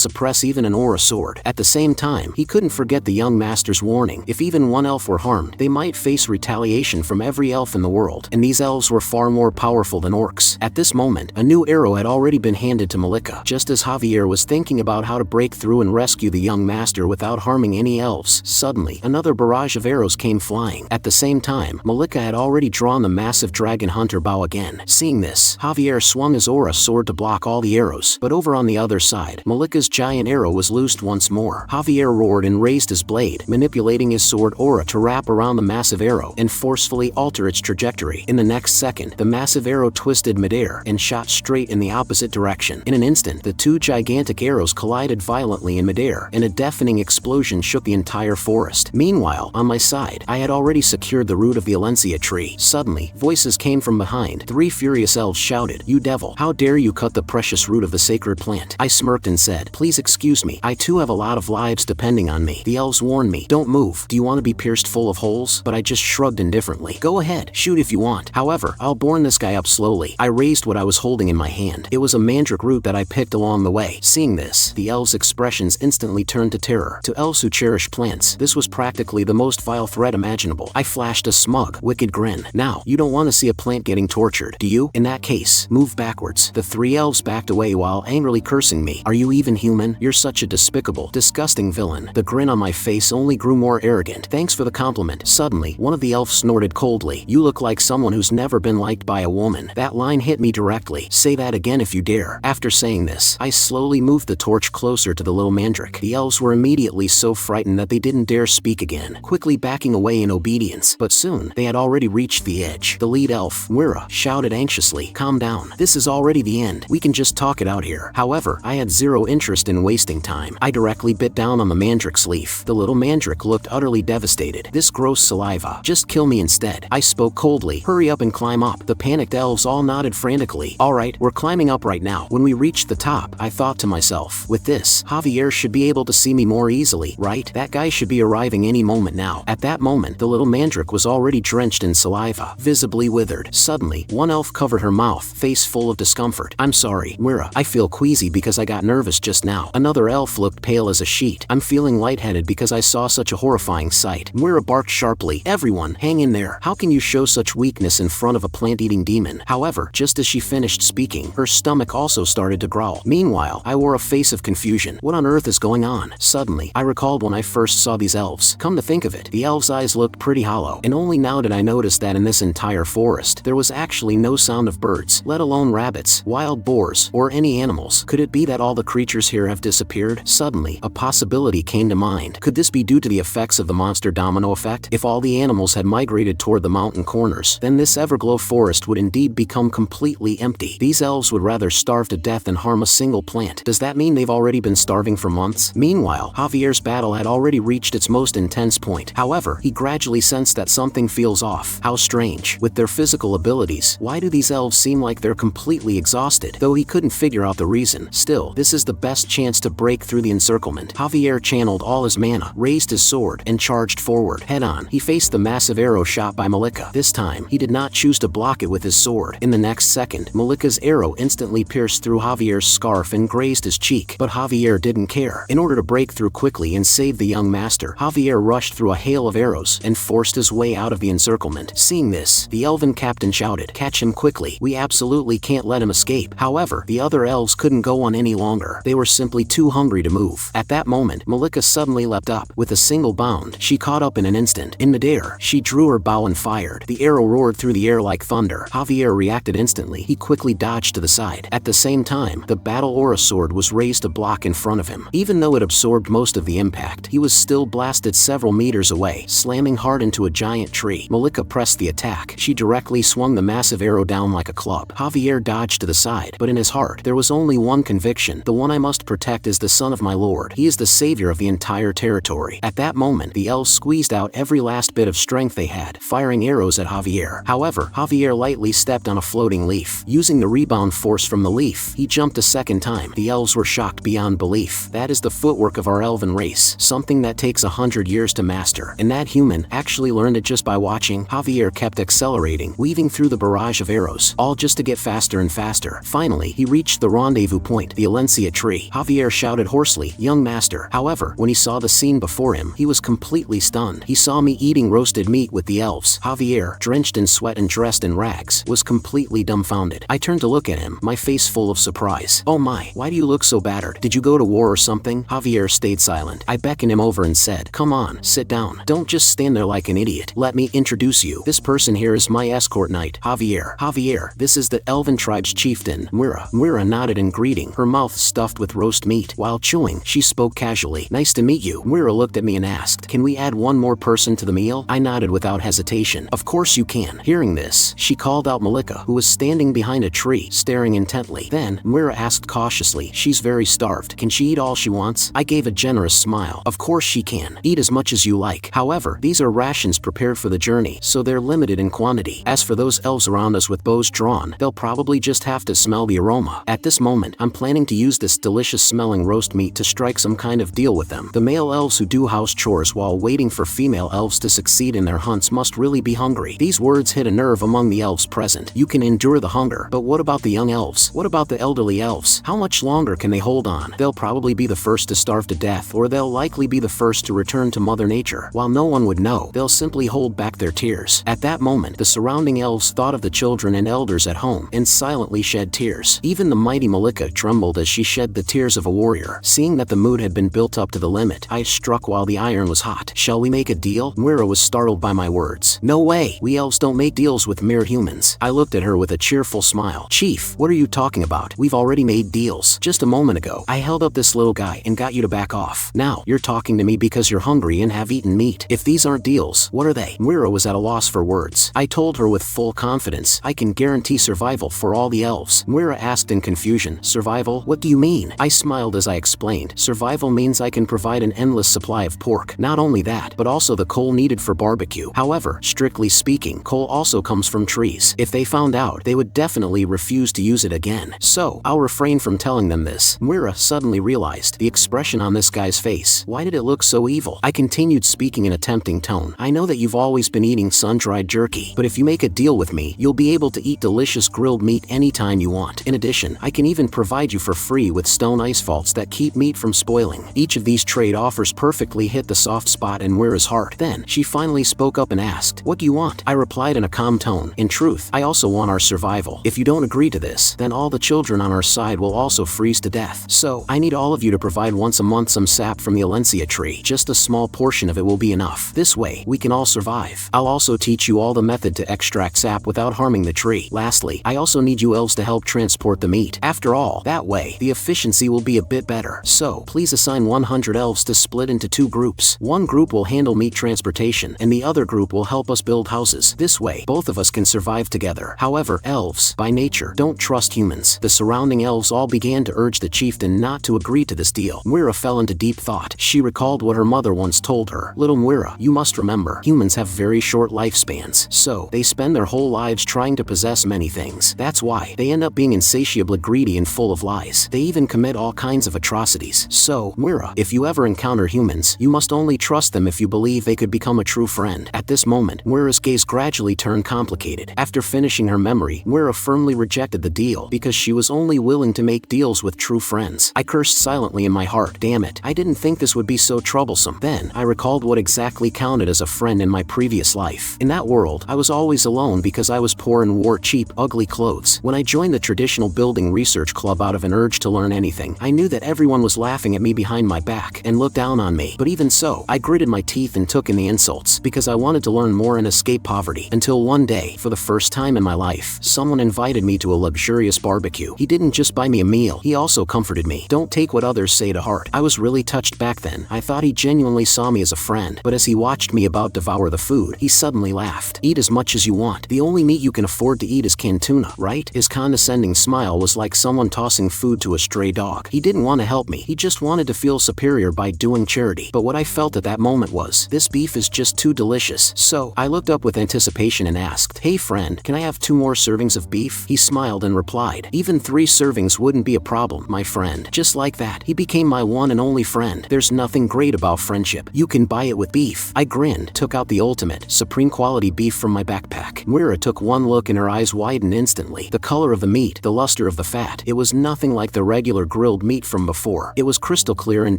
suppress even an aura sword. At the same time, he couldn't forget the young master's warning. If even one elf were harmed, they might face retaliation from every elf in the world, and these elves were far more powerful than orcs. At this moment, a new arrow had already been handed to Malika. Just as Javier was thinking about how to break through and rescue the young master without harming any elves, suddenly, another barrage of arrows came flying. At the same time, Malika had already drawn the massive Dragon Hunter bow again. Seeing this, Javier swung his aura sword to block all the arrows, but over on the other side, Malika's giant arrow was loosed once more. Javier roared and raised his blade, manipulating his sword aura to wrap around the massive arrow and forcefully alter its trajectory. In the next second, the massive arrow twisted midair and shot straight in the opposite direction. In an instant, the two gigantic arrows collided violently in midair, and a deafening explosion shook the entire forest. Meanwhile, on my side, I had already secured the root of the Alencia tree. Suddenly, voices came from behind. 3 furious elves shouted, "You devil! How dare you cut the precious root of the sacred plant?" I smirked and said, "Please excuse me. I too have a lot of lives depending on me." The elves warned me, "Don't move. Do you want to be pierced full of holes?" But I just shrugged indifferently. "Go ahead, shoot if you want. However, I'll burn this guy up slowly." I raised what I was holding in my hand. It was a mandrake root that I picked along the way. Seeing this, the elves' expressions instantly turned to terror. To elves who cherish plants, this was practically the most vile threat imaginable. I flashed a smug, wicked grin. "Now, you don't want to see a plant getting tortured, do you? In that case, move backwards." The 3 elves backed away while angrily cursing me. "Are you even human? You're such a despicable, disgusting villain." The grin on my face only grew more arrogant. "Thanks for the compliment." Suddenly, one of the elves snorted coldly. "You look like someone who's never been liked by a woman." That line hit me directly. "Say that again if you dare." After saying this, I slowly moved the torch closer to the little mandrake. The elves were immediately so frightened that they didn't dare speak again, quickly backing away in obedience. But soon, they had already reached the edge. The lead elf, Mwira, shouted anxiously, "Calm down. This is already the end. We can just talk it out here." However, I had zero interest in wasting time. I directly bit down on the mandrake's leaf. The little mandrake looked utterly devastated. "This gross saliva. Just kill me instead." I spoke coldly. "Hurry up and climb up." The panicked elves all nodded frantically. "All right, we're climbing up right now." When we reached the top, I thought to myself, with this, Javier should be able to see me more easily, right? That guy should be arriving any moment now. At that moment, the little mandrake was already drenched in saliva, visibly withered. Suddenly, one elf covered her mouth, face full of discomfort. "I'm sorry, Mwira. I feel queasy because I got nervous just now." Another elf looked pale as a sheet. "I'm feeling lightheaded because I saw such a horrifying sight." Mwira barked sharply. "Everyone, hang in there. How can you show such weakness in front of a plant-eating demon?" However, just as she finished speaking, her stomach also started to growl. Meanwhile, I wore a face of confusion. What on earth is going on? Suddenly, I recalled when I first saw these elves. Come to think of it, the elves' eyes looked pretty hollow, and only now did I notice that in this entire forest, there was actually no sound of birds, let alone rabbits, wild boars, or any animals. Could it be that all the creatures here have disappeared? Suddenly, a possibility came to mind. Could this be due to the effects of the monster domino effect? If all the animals had migrated toward the mountain corners, then this Everglow forest would indeed become completely empty. These elves would rather starve to death than harm a single plant. Does that mean they've already been starving for months? Meanwhile, Javier's battle had already reached its most intense point. However, he gradually sensed that something feels off. How strange. With their physical abilities, why do these elves seem like they're completely exhausted? Though he couldn't figure out the reason, still, this is the best chance to break through the encirclement. Javier channeled all his mana, raised his sword, and charged forward. Head on, he faced the massive arrow shot by Malika. This time, he did not choose to block it with his sword. In the next second, Malika's arrow instantly pierced through Javier's scarf and grazed his cheek, but Javier didn't care. In order to break through quickly and save the young master, Javier rushed through a hail of arrows and forced his way out of the encirclement. Seeing this, the elven captain shouted, "Catch him quickly. We absolutely can't let him escape." However, the other elves couldn't go on any longer. They were simply too hungry to move. At that moment, Malika suddenly leapt up. With a single bound, she caught up in an instant. In midair, she drew her bow and fired. The arrow roared through the air like thunder. Javier reacted instantly. He quickly dodged to the side. At the same time, the battle aura sword was raised to block in front of him. Even though it absorbed most of the impact, he was still blasted several several meters away, slamming hard into a giant tree. Malika pressed the attack. She directly swung the massive arrow down like a club. Javier dodged to the side, but in his heart, there was only one conviction. The one I must protect is the son of my lord. He is the savior of the entire territory. At that moment, the elves squeezed out every last bit of strength they had, firing arrows at Javier. However, Javier lightly stepped on a floating leaf. Using the rebound force from the leaf, he jumped a second time. The elves were shocked beyond belief. That is the footwork of our elven race, something that takes 100 years to master. And that human actually learned it just by watching. Javier kept accelerating, weaving through the barrage of arrows, all just to get faster and faster. Finally, he reached the rendezvous point, the Alencia tree. Javier shouted hoarsely, "Young master." However, when he saw the scene before him, he was completely stunned. He saw me eating roasted meat with the elves. Javier, drenched in sweat and dressed in rags, was completely dumbfounded. I turned to look at him, my face full of surprise. "Oh my, why do you look so battered? Did you go to war or something?" Javier stayed silent. I beckoned him over and said, "Come on, sit down. Don't just stand there like an idiot. Let me introduce you. This person here is my escort knight, Javier. Javier, this is the elven tribe's chieftain, Muira." Muira nodded in greeting, her mouth stuffed with roast meat. While chewing, she spoke casually. "Nice to meet you." Muira looked at me and asked, "Can we add one more person to the meal?" I nodded without hesitation. "Of course you can." Hearing this, she called out Malika, who was standing behind a tree, staring intently. Then, Muira asked cautiously, "She's very starved. Can she eat all she wants?" I gave a generous smile. "Of course she can. Eat as much as you like. However, these are rations prepared for the journey, so they're limited in quantity. As for those elves around us with bows drawn, they'll probably just have to smell the aroma." At this moment, I'm planning to use this delicious-smelling roast meat to strike some kind of deal with them. The male elves who do house chores while waiting for female elves to succeed in their hunts must really be hungry. These words hit a nerve among the elves present. You can endure the hunger, but what about the young elves? What about the elderly elves? How much longer can they hold on? They'll probably be the first to starve to death, or they'll likely be the first to return to Mother Nature. While no one would know, they'll simply hold back their tears. At that moment, the surrounding elves thought of the children and elders at home, and silently shed tears. Even the mighty Malika trembled as she shed the tears of a warrior. Seeing that the mood had been built up to the limit, I struck while the iron was hot. "Shall we make a deal?" Muira was startled by my words. "No way! We elves don't make deals with mere humans." I looked at her with a cheerful smile. "Chief, what are you talking about? We've already made deals. Just a moment ago, I held up this little guy and got you to back off. Now, you're talking to me because you're hungry and have eaten meat. If these aren't deals, what are they?" Muira was at a loss for words. I told her with full confidence, "I can guarantee survival for all the elves." Muira asked in confusion, "Survival? What do you mean?" I smiled as I explained, "Survival means I can provide an endless supply of pork. Not only that, but also the coal needed for barbecue. However, strictly speaking, coal also comes from trees. If they found out, they would definitely refuse to use it again. So, I'll refrain from telling them this." Muira suddenly realized the expression on this guy's face. Why did it look so evil? I continued speaking in a tempting tone. "I know that you've always been eating sun-dried jerky, but if you make a deal with me, you'll be able to eat delicious grilled meat anytime you want. In addition, I can even provide you for free with stone ice vaults that keep meat from spoiling." Each of these trade offers perfectly hit the soft spot in Muira's heart. Then, she finally spoke up and asked, "What do you want?" I replied in a calm tone, "In truth, I also want our survival. If you don't agree to this, then all the children on our side will also freeze to death. So, I need all of you to provide once a month some sap from the Alencia tree. Just a small portion of it will be enough. This way, we can all survive. I'll also teach you all the method to extract sap without harming the tree. Lastly, I also need you elves to help transport the meat. After all, that way, the efficiency will be a bit better. So, please assign 100 elves to split into 2 groups. One group will handle meat transportation, and the other group will help us build houses. This way, both of us can survive together." However, elves, by nature, don't trust humans. The surrounding elves all began to urge the chieftain not to agree to this deal. Muira fell into deep thought. She recalled what her mother once told her. "Little Muira, you must remember, humans have very short lifespans, so they spend their whole lives trying to possess many things. That's why they end up being insatiably greedy and full of lies. They even commit all kinds of atrocities. So, Muira, if you ever encounter humans, you must only trust them if you believe they could become a true friend." At this moment, Muira's gaze gradually turned complicated. After finishing her memory, Muira firmly rejected the deal because she was only willing to make deals with true friends. I cursed silently in my heart. Damn it, I didn't think this would be so troublesome. Then, I recalled what exactly counted as a friend in my previous life. In that world, I was always alone because I was poor and wore cheap, ugly clothes. When I joined the traditional building research club out of an urge to learn anything, I knew that everyone was laughing at me behind my back and looked down on me. But even so, I gritted my teeth and took in the insults because I wanted to learn more and escape poverty. Until one day, for the first time in my life, someone invited me to a luxurious barbecue. He didn't just buy me a meal, he also comforted me. Don't take what others say to heart. I was really touched back then. I thought he genuinely saw me as a friend, but as he watched me about devour the food, he suddenly laughed. Eat as much as you want. The only meat you can afford to eat is canned tuna, right? His condescending smile was like someone tossing food to a stray dog. He didn't want to help me. He just wanted to feel superior by doing charity. But what I felt at that moment was, this beef is just too delicious. So, I looked up with anticipation and asked, "Hey friend, can I have 2 more servings of beef?" He smiled and replied, "Even 3 servings wouldn't be a problem, my friend." Just like that, he became my one and only friend. There's nothing great about friendship. You can buy it with beef. I grinned, took out the ultimate, supreme quality beef from my backpack. Moira took one look and her eyes widened instantly. The color of the meat, the luster of the fat, it was nothing like the regular grilled meat from before. It was crystal clear and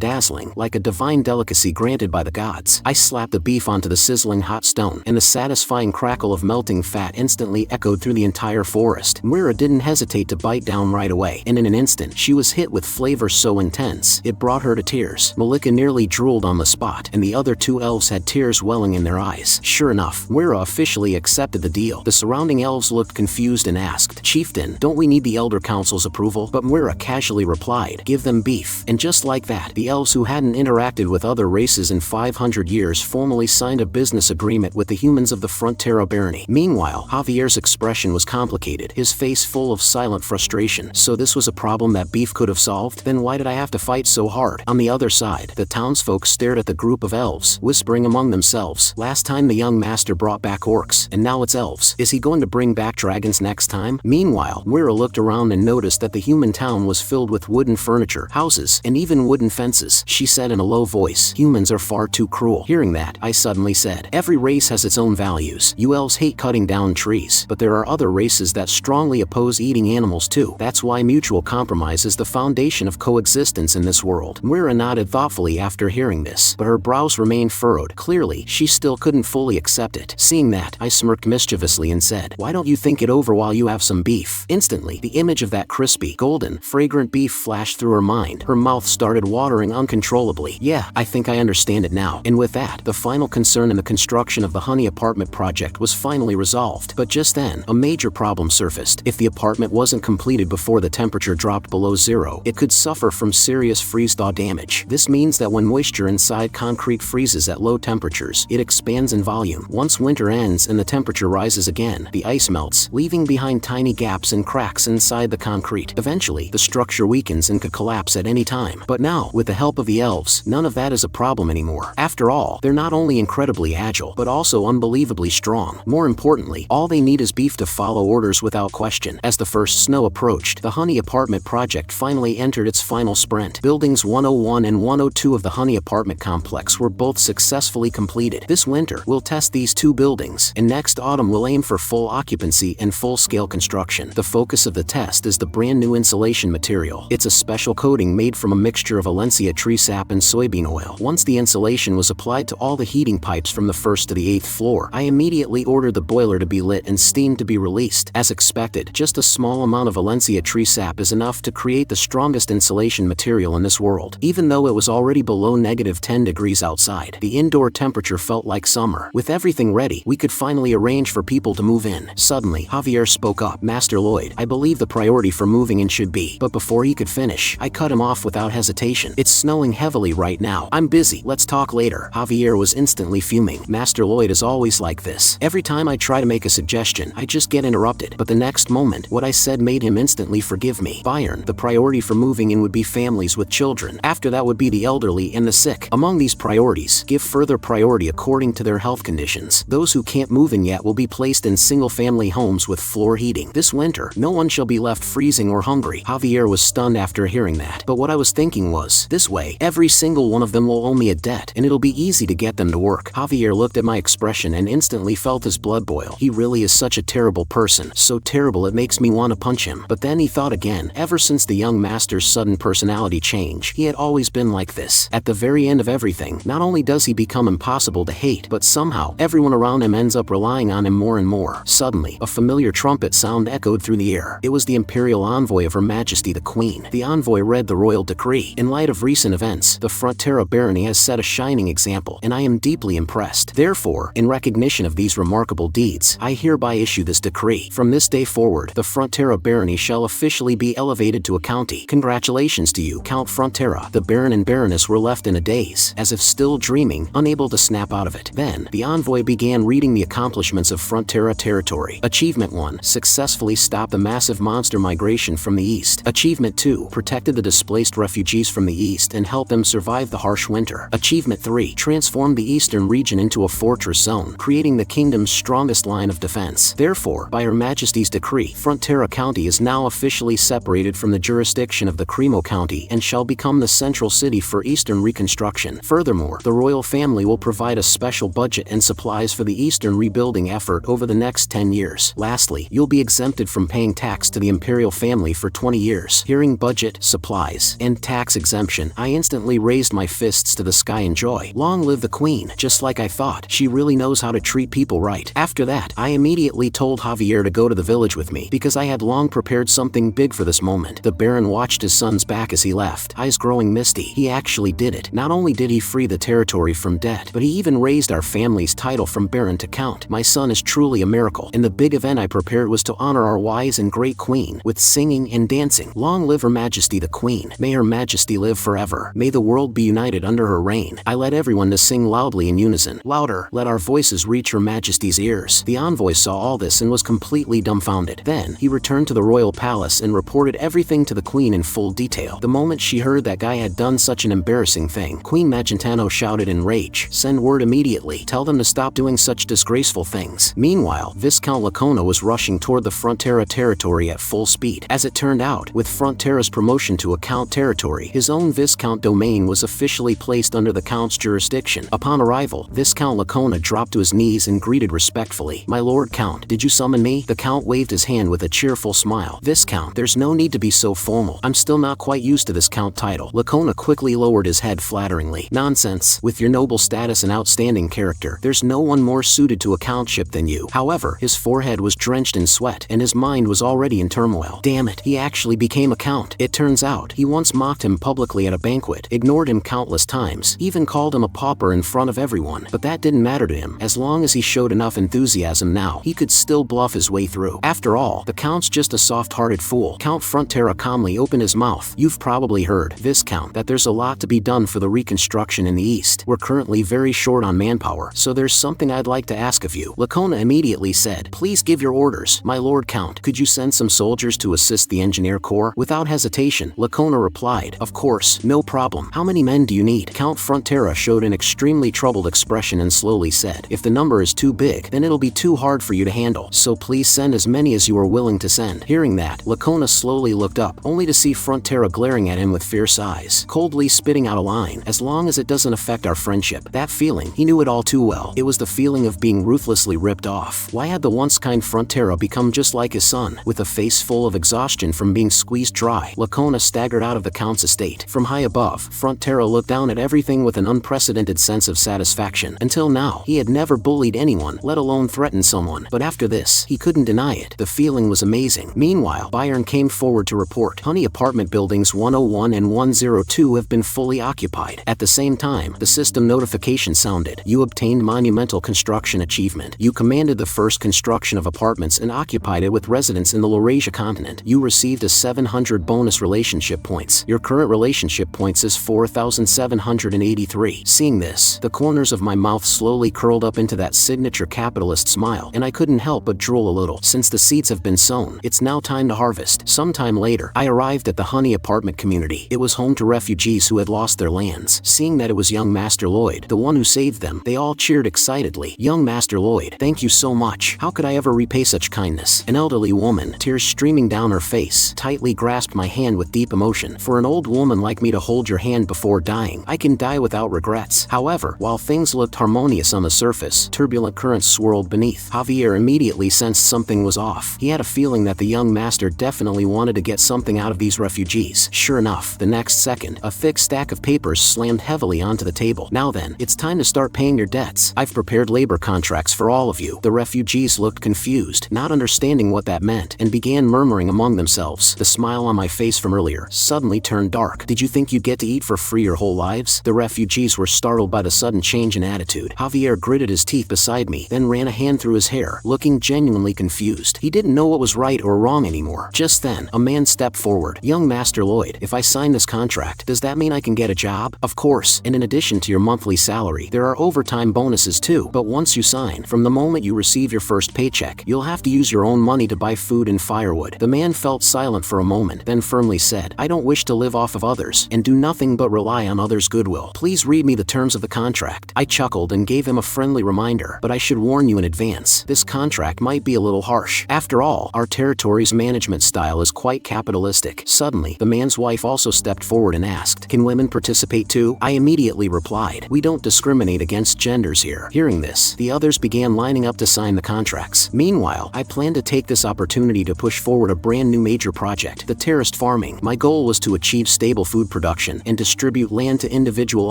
dazzling, like a divine delicacy granted by the gods. I slapped the beef onto the sizzling hot stone, and the satisfying crackle of melting fat instantly echoed through the entire forest. Moira didn't hesitate to bite down right away, and in an instant, she was hit with flavor so intense, it brought her to tears. Malika nearly drooled on the spot, and the other 2 elves had tears welling in their eyes. Sure enough, Moira officially accepted the deal. The surrounding elves looked confused and asked, "Chieftain, don't we need the Elder Council's approval?" But Moira casually replied, "Give them beef." And just like that, the elves who hadn't interacted with other races in 500 years formally signed a business agreement with the humans of the Frontera barony. Meanwhile, Javier's expression was complicated, his face full of silent frustration. So this was a problem that beef could have solved? Then why did I have to fight so hard? On the other side, the townsfolk stared at the group of elves, whispering among themselves, "Last time the young master brought back orcs, and now it's elves. Is he going to bring back dragons next time?" Meanwhile, Moira looked around and noticed that the human town was filled with wooden furniture, houses, and even wooden fences. She said in a low voice, "Humans are far too cruel." Hearing that, I suddenly said, "Every race has its own values. You elves hate cutting down trees, but there are other races that strongly oppose eating animals too. That's why mutual compromise is the foundation of coexistence in this world." Moira nodded thoughtfully after hearing this, but her brows remained furrowed. Clearly, she still couldn't fully accept it. Seeing that, I smirked mischievously and said, "Why don't you think it over while you have some beef?" Instantly, the image of that crispy, golden, fragrant beef flashed through her mind. Her mouth started watering uncontrollably. "Yeah, I think I understand it now." And with that, the final concern in the construction of the honey apartment project was finally resolved. But just then, a major problem surfaced. If the apartment wasn't completed before the temperature dropped below 0, it could suffer from serious freeze-thaw damage. This means that when moisture inside concrete freezes at low temperatures, it expands in volume. Once winter ends and the temperature rises again, the ice melts, leaving behind tiny gaps and cracks inside the concrete. Eventually, the structure weakens and could collapse at any time. But now, with the help of the elves, none of that is a problem anymore. After all, they're not only incredibly agile, but also unbelievably strong. More importantly, all they need is beef to follow orders without question. As the first snow approached, the honey apartment project finally entered its final sprint. Buildings 101 and 102 of the honey apartment complex were both successfully completed. This winter, we'll test these 2 buildings, and next autumn we'll aim for full occupancy and full-scale construction. The focus of the test is the brand new insulation material. It's a special coating made from a mixture of Valencia tree sap and soybean oil. Once the insulation was applied to all the heating pipes from the 1st to the 8th floor, I immediately ordered the boiler to be lit and steam to be released. As expected, just a small amount of Valencia tree sap is enough to create the strongest insulation material in this world. Even though it was already below -10 degrees outside, the indoor temperature felt like summer. With everything ready, we could finally arrange for people to move in. Suddenly, Javier spoke up. "Master Lloyd, I believe the priority for moving in should be..." But before he could finish, I cut him off without hesitation. "It's snowing heavily right now. I'm busy. Let's talk later." Javier was instantly fuming. Master Lloyd is always like this. Every time I try to make a suggestion, I just get interrupted. But the next moment, what I said made him instantly forgive me. "Byron, the priority for moving in would be families with children. After that would be the elderly and the sick. Among these priorities, give further priority according to their health conditions. Those who can't move in yet will be placed in single-family homes with floor heating. This winter, no one shall be left freezing or hungry." Javier was stunned after hearing that. But what I was thinking was, this way, every single one of them will owe me a debt, and it'll be easy to get them to work. Javier looked at my expression and instantly felt his blood boil. He really is such a terrible person. So terrible it makes me want to punch him. But then he thought again. Ever since the young master's sudden personality change, he had always been like this. At the very end of everything, not only does he become impossible to hate, but somehow, everyone around him ends up relying on him more and more. Suddenly, a familiar trumpet sound echoed through the air. It was the imperial envoy of Her Majesty the Queen. The envoy read the royal decree. "In light of recent events, the Frontera barony has set a shining example, and I am deeply impressed. Therefore, in recognition of these remarkable deeds, I hereby issue this decree. From this day forward, the Frontera barony shall officially be elevated to a county. Congratulations to you, Count Frontera." The Baron and Baroness were left in a daze, as if still dreaming, unable to snap out of it. Then, the envoy began reading the accomplishments of Frontera territory. Achievement 1. Successfully stopped the massive monster migration from the east. Achievement 2. Protected the displaced refugees from the east and helped them survive the harsh winter. Achievement 3. Transformed the eastern region into a fortress zone, creating the kingdom's strongest line of defense. Therefore, by Her Majesty's decree, Frontera County is now officially separated from the jurisdiction of the Cremo County and shall become the central city for eastern reconstruction. Furthermore, the royal family will provide a special budget and supplies for the eastern rebuilding effort over the next 10 years. Lastly, you'll be exempted from paying tax to the imperial family for 20 years. Hearing budget, supplies, and tax exemption, I instantly raised my fists to the sky in joy. Long live the queen. Just like I thought, she really knows how to treat people right. After that, I immediately told Javier to go to the village with me, because I had long prepared something big for this moment. The Baron watched his son's back as he left, eyes growing misty. He actually did it. Not only did he free the territory from debt, but he even raised our family's title from Baron to Count. My son is truly a miracle, and the big event I prepared was to honor our wise and great queen with singing and dancing. Long live Her Majesty the Queen. May Her Majesty live forever. May the world be united under her reign. I led everyone to sing loudly in unison. Louder, let our voices reach Her Majesty's ears. The envoy saw all this and was completely dumbfounded. Then, he returned to the royal palace and reported everything to the queen in full detail. The moment she heard that guy had done such an embarrassing thing, Queen Magentano shouted in rage, "Send word immediately. Tell them to stop doing such disgraceful things." Meanwhile, Viscount Lacona was rushing toward the Frontera territory at full speed. As it turned out, with Frontera's promotion to a count territory, his own Viscount domain was officially placed under the count's jurisdiction. Upon arrival, Viscount Lacona dropped to his knees and greeted respectfully. "My lord Count, did you summon me?" The Count waved his hand with a cheerful smile. "Viscount, there's no need to be so formal. I'm still not quite used to this Count title." Lacona quickly lowered his head flatteringly. "Nonsense. With your noble status and outstanding character, there's no one more suited to a countship than you." However, his forehead was drenched in sweat, and his mind was already in turmoil. Damn it, he actually became a count. It turns out, he once mocked him publicly at a banquet, ignored him countless times, even called him a pauper in front of everyone. But that didn't matter to him. As long as he showed enough enthusiasm now, he could still bluff his way through. After all, the Count's just a soft-hearted fool. Count Frontera calmly opened his mouth. "You've probably heard, Viscount, that there's a lot to be done for the reconstruction in the east. We're currently very short on manpower, so there's something I'd like to ask of you." Lacona immediately said, "Please give your orders, my lord Count. Could you send some soldiers to assist the engineer corps?" Without hesitation, Lacona replied, "Of course, no problem. How many men do you need?" Count Frontera showed an extremely troubled expression and slowly said, "If the number is too big, then it'll be too hard for you to handle, so please send as many as you are willing to send." Hearing that, Lacona slowly looked up, only to see Frontera glaring at him with fierce eyes, coldly spitting out a line, "As long as it doesn't affect our friendship." That feeling, he knew it all too well. It was the feeling of being ruthlessly ripped off. Why had the once kind Frontera become just like his son? With a face full of exhaustion from being squeezed dry, Lacona staggered out of the Count's estate. From high above, Frontera looked down at everything with an unprecedented sense of satisfaction. Until now, he had never bullied anyone, let alone threatened someone. But after this, he couldn't deny it. The feeling was amazing. Meanwhile, Bayern came forward to report, "Honey apartment buildings 101 and 102 have been fully occupied." At the same time, the system notification sounded. "You obtained monumental construction achievement. You commanded the first construction of apartments and occupied it with residents in the Laurasia continent. You received a 700 bonus relationship points. Your current relationship points is 4,783. Seeing this, the corners of my mouth slowly curled up into that signature capitalist smile, and I couldn't help but drool a little. Since the seeds have been sown, it's now time to harvest. Sometime later, I arrived at the Honey apartment community. It was home to refugees who had lost their lands. Seeing that it was young Master Lloyd, the one who saved them, they all cheered excitedly. "Young Master Lloyd, thank you so much. How could I ever repay such kindness?" An elderly woman, tears streaming down her face, tightly grasped my hand with deep emotion. "For an old woman like me to hold your hand before dying, I can die without regrets." However, while things looked harmonious on the surface, turbulent currents swirled beneath. Javier immediately sensed something was off. He had a feeling that the young master definitely wanted to get something out of these refugees. Sure enough, the next second, a thick stack of papers slammed heavily onto the table. "Now then, it's time to start paying your debts. I've prepared labor contracts for all of you." The refugees looked confused, not understanding what that meant, and began murmuring among themselves. The smile on my face from earlier suddenly turned dark. "Did you think you'd get to eat for free your whole lives?" The refugees were startled by the sudden change in attitude. Javier gritted his teeth beside me, then ran a hand through his hair, looking genuinely confused. He didn't know what was right or wrong anymore. Just then, a man stepped forward. "Young Master Lloyd, if I sign this contract, does that mean I can get a job?" "Of course, and in addition to your monthly salary, there are overtime bonuses too. But once you sign, from the moment you receive your first paycheck, you'll have to use your own money to buy food and firewood. The man felt silent for a moment, then firmly said, I don't wish to live off of others, and do nothing but rely on others' goodwill. Please read me the terms of the contract. I chuckled and gave him a friendly reminder, but I should warn you in advance, this contract might be a little harsh. After all, our territory's management style is quite capitalistic. Suddenly, the man's wife also stepped forward and asked, can women participate too? I immediately replied, we don't discriminate against genders here. Hearing this, the others began lining up to sign the contracts. Meanwhile, I planned to take this opportunity to push forward a brand new major project, the terraced farming. My goal was to achieve stable food production and distribute land to individual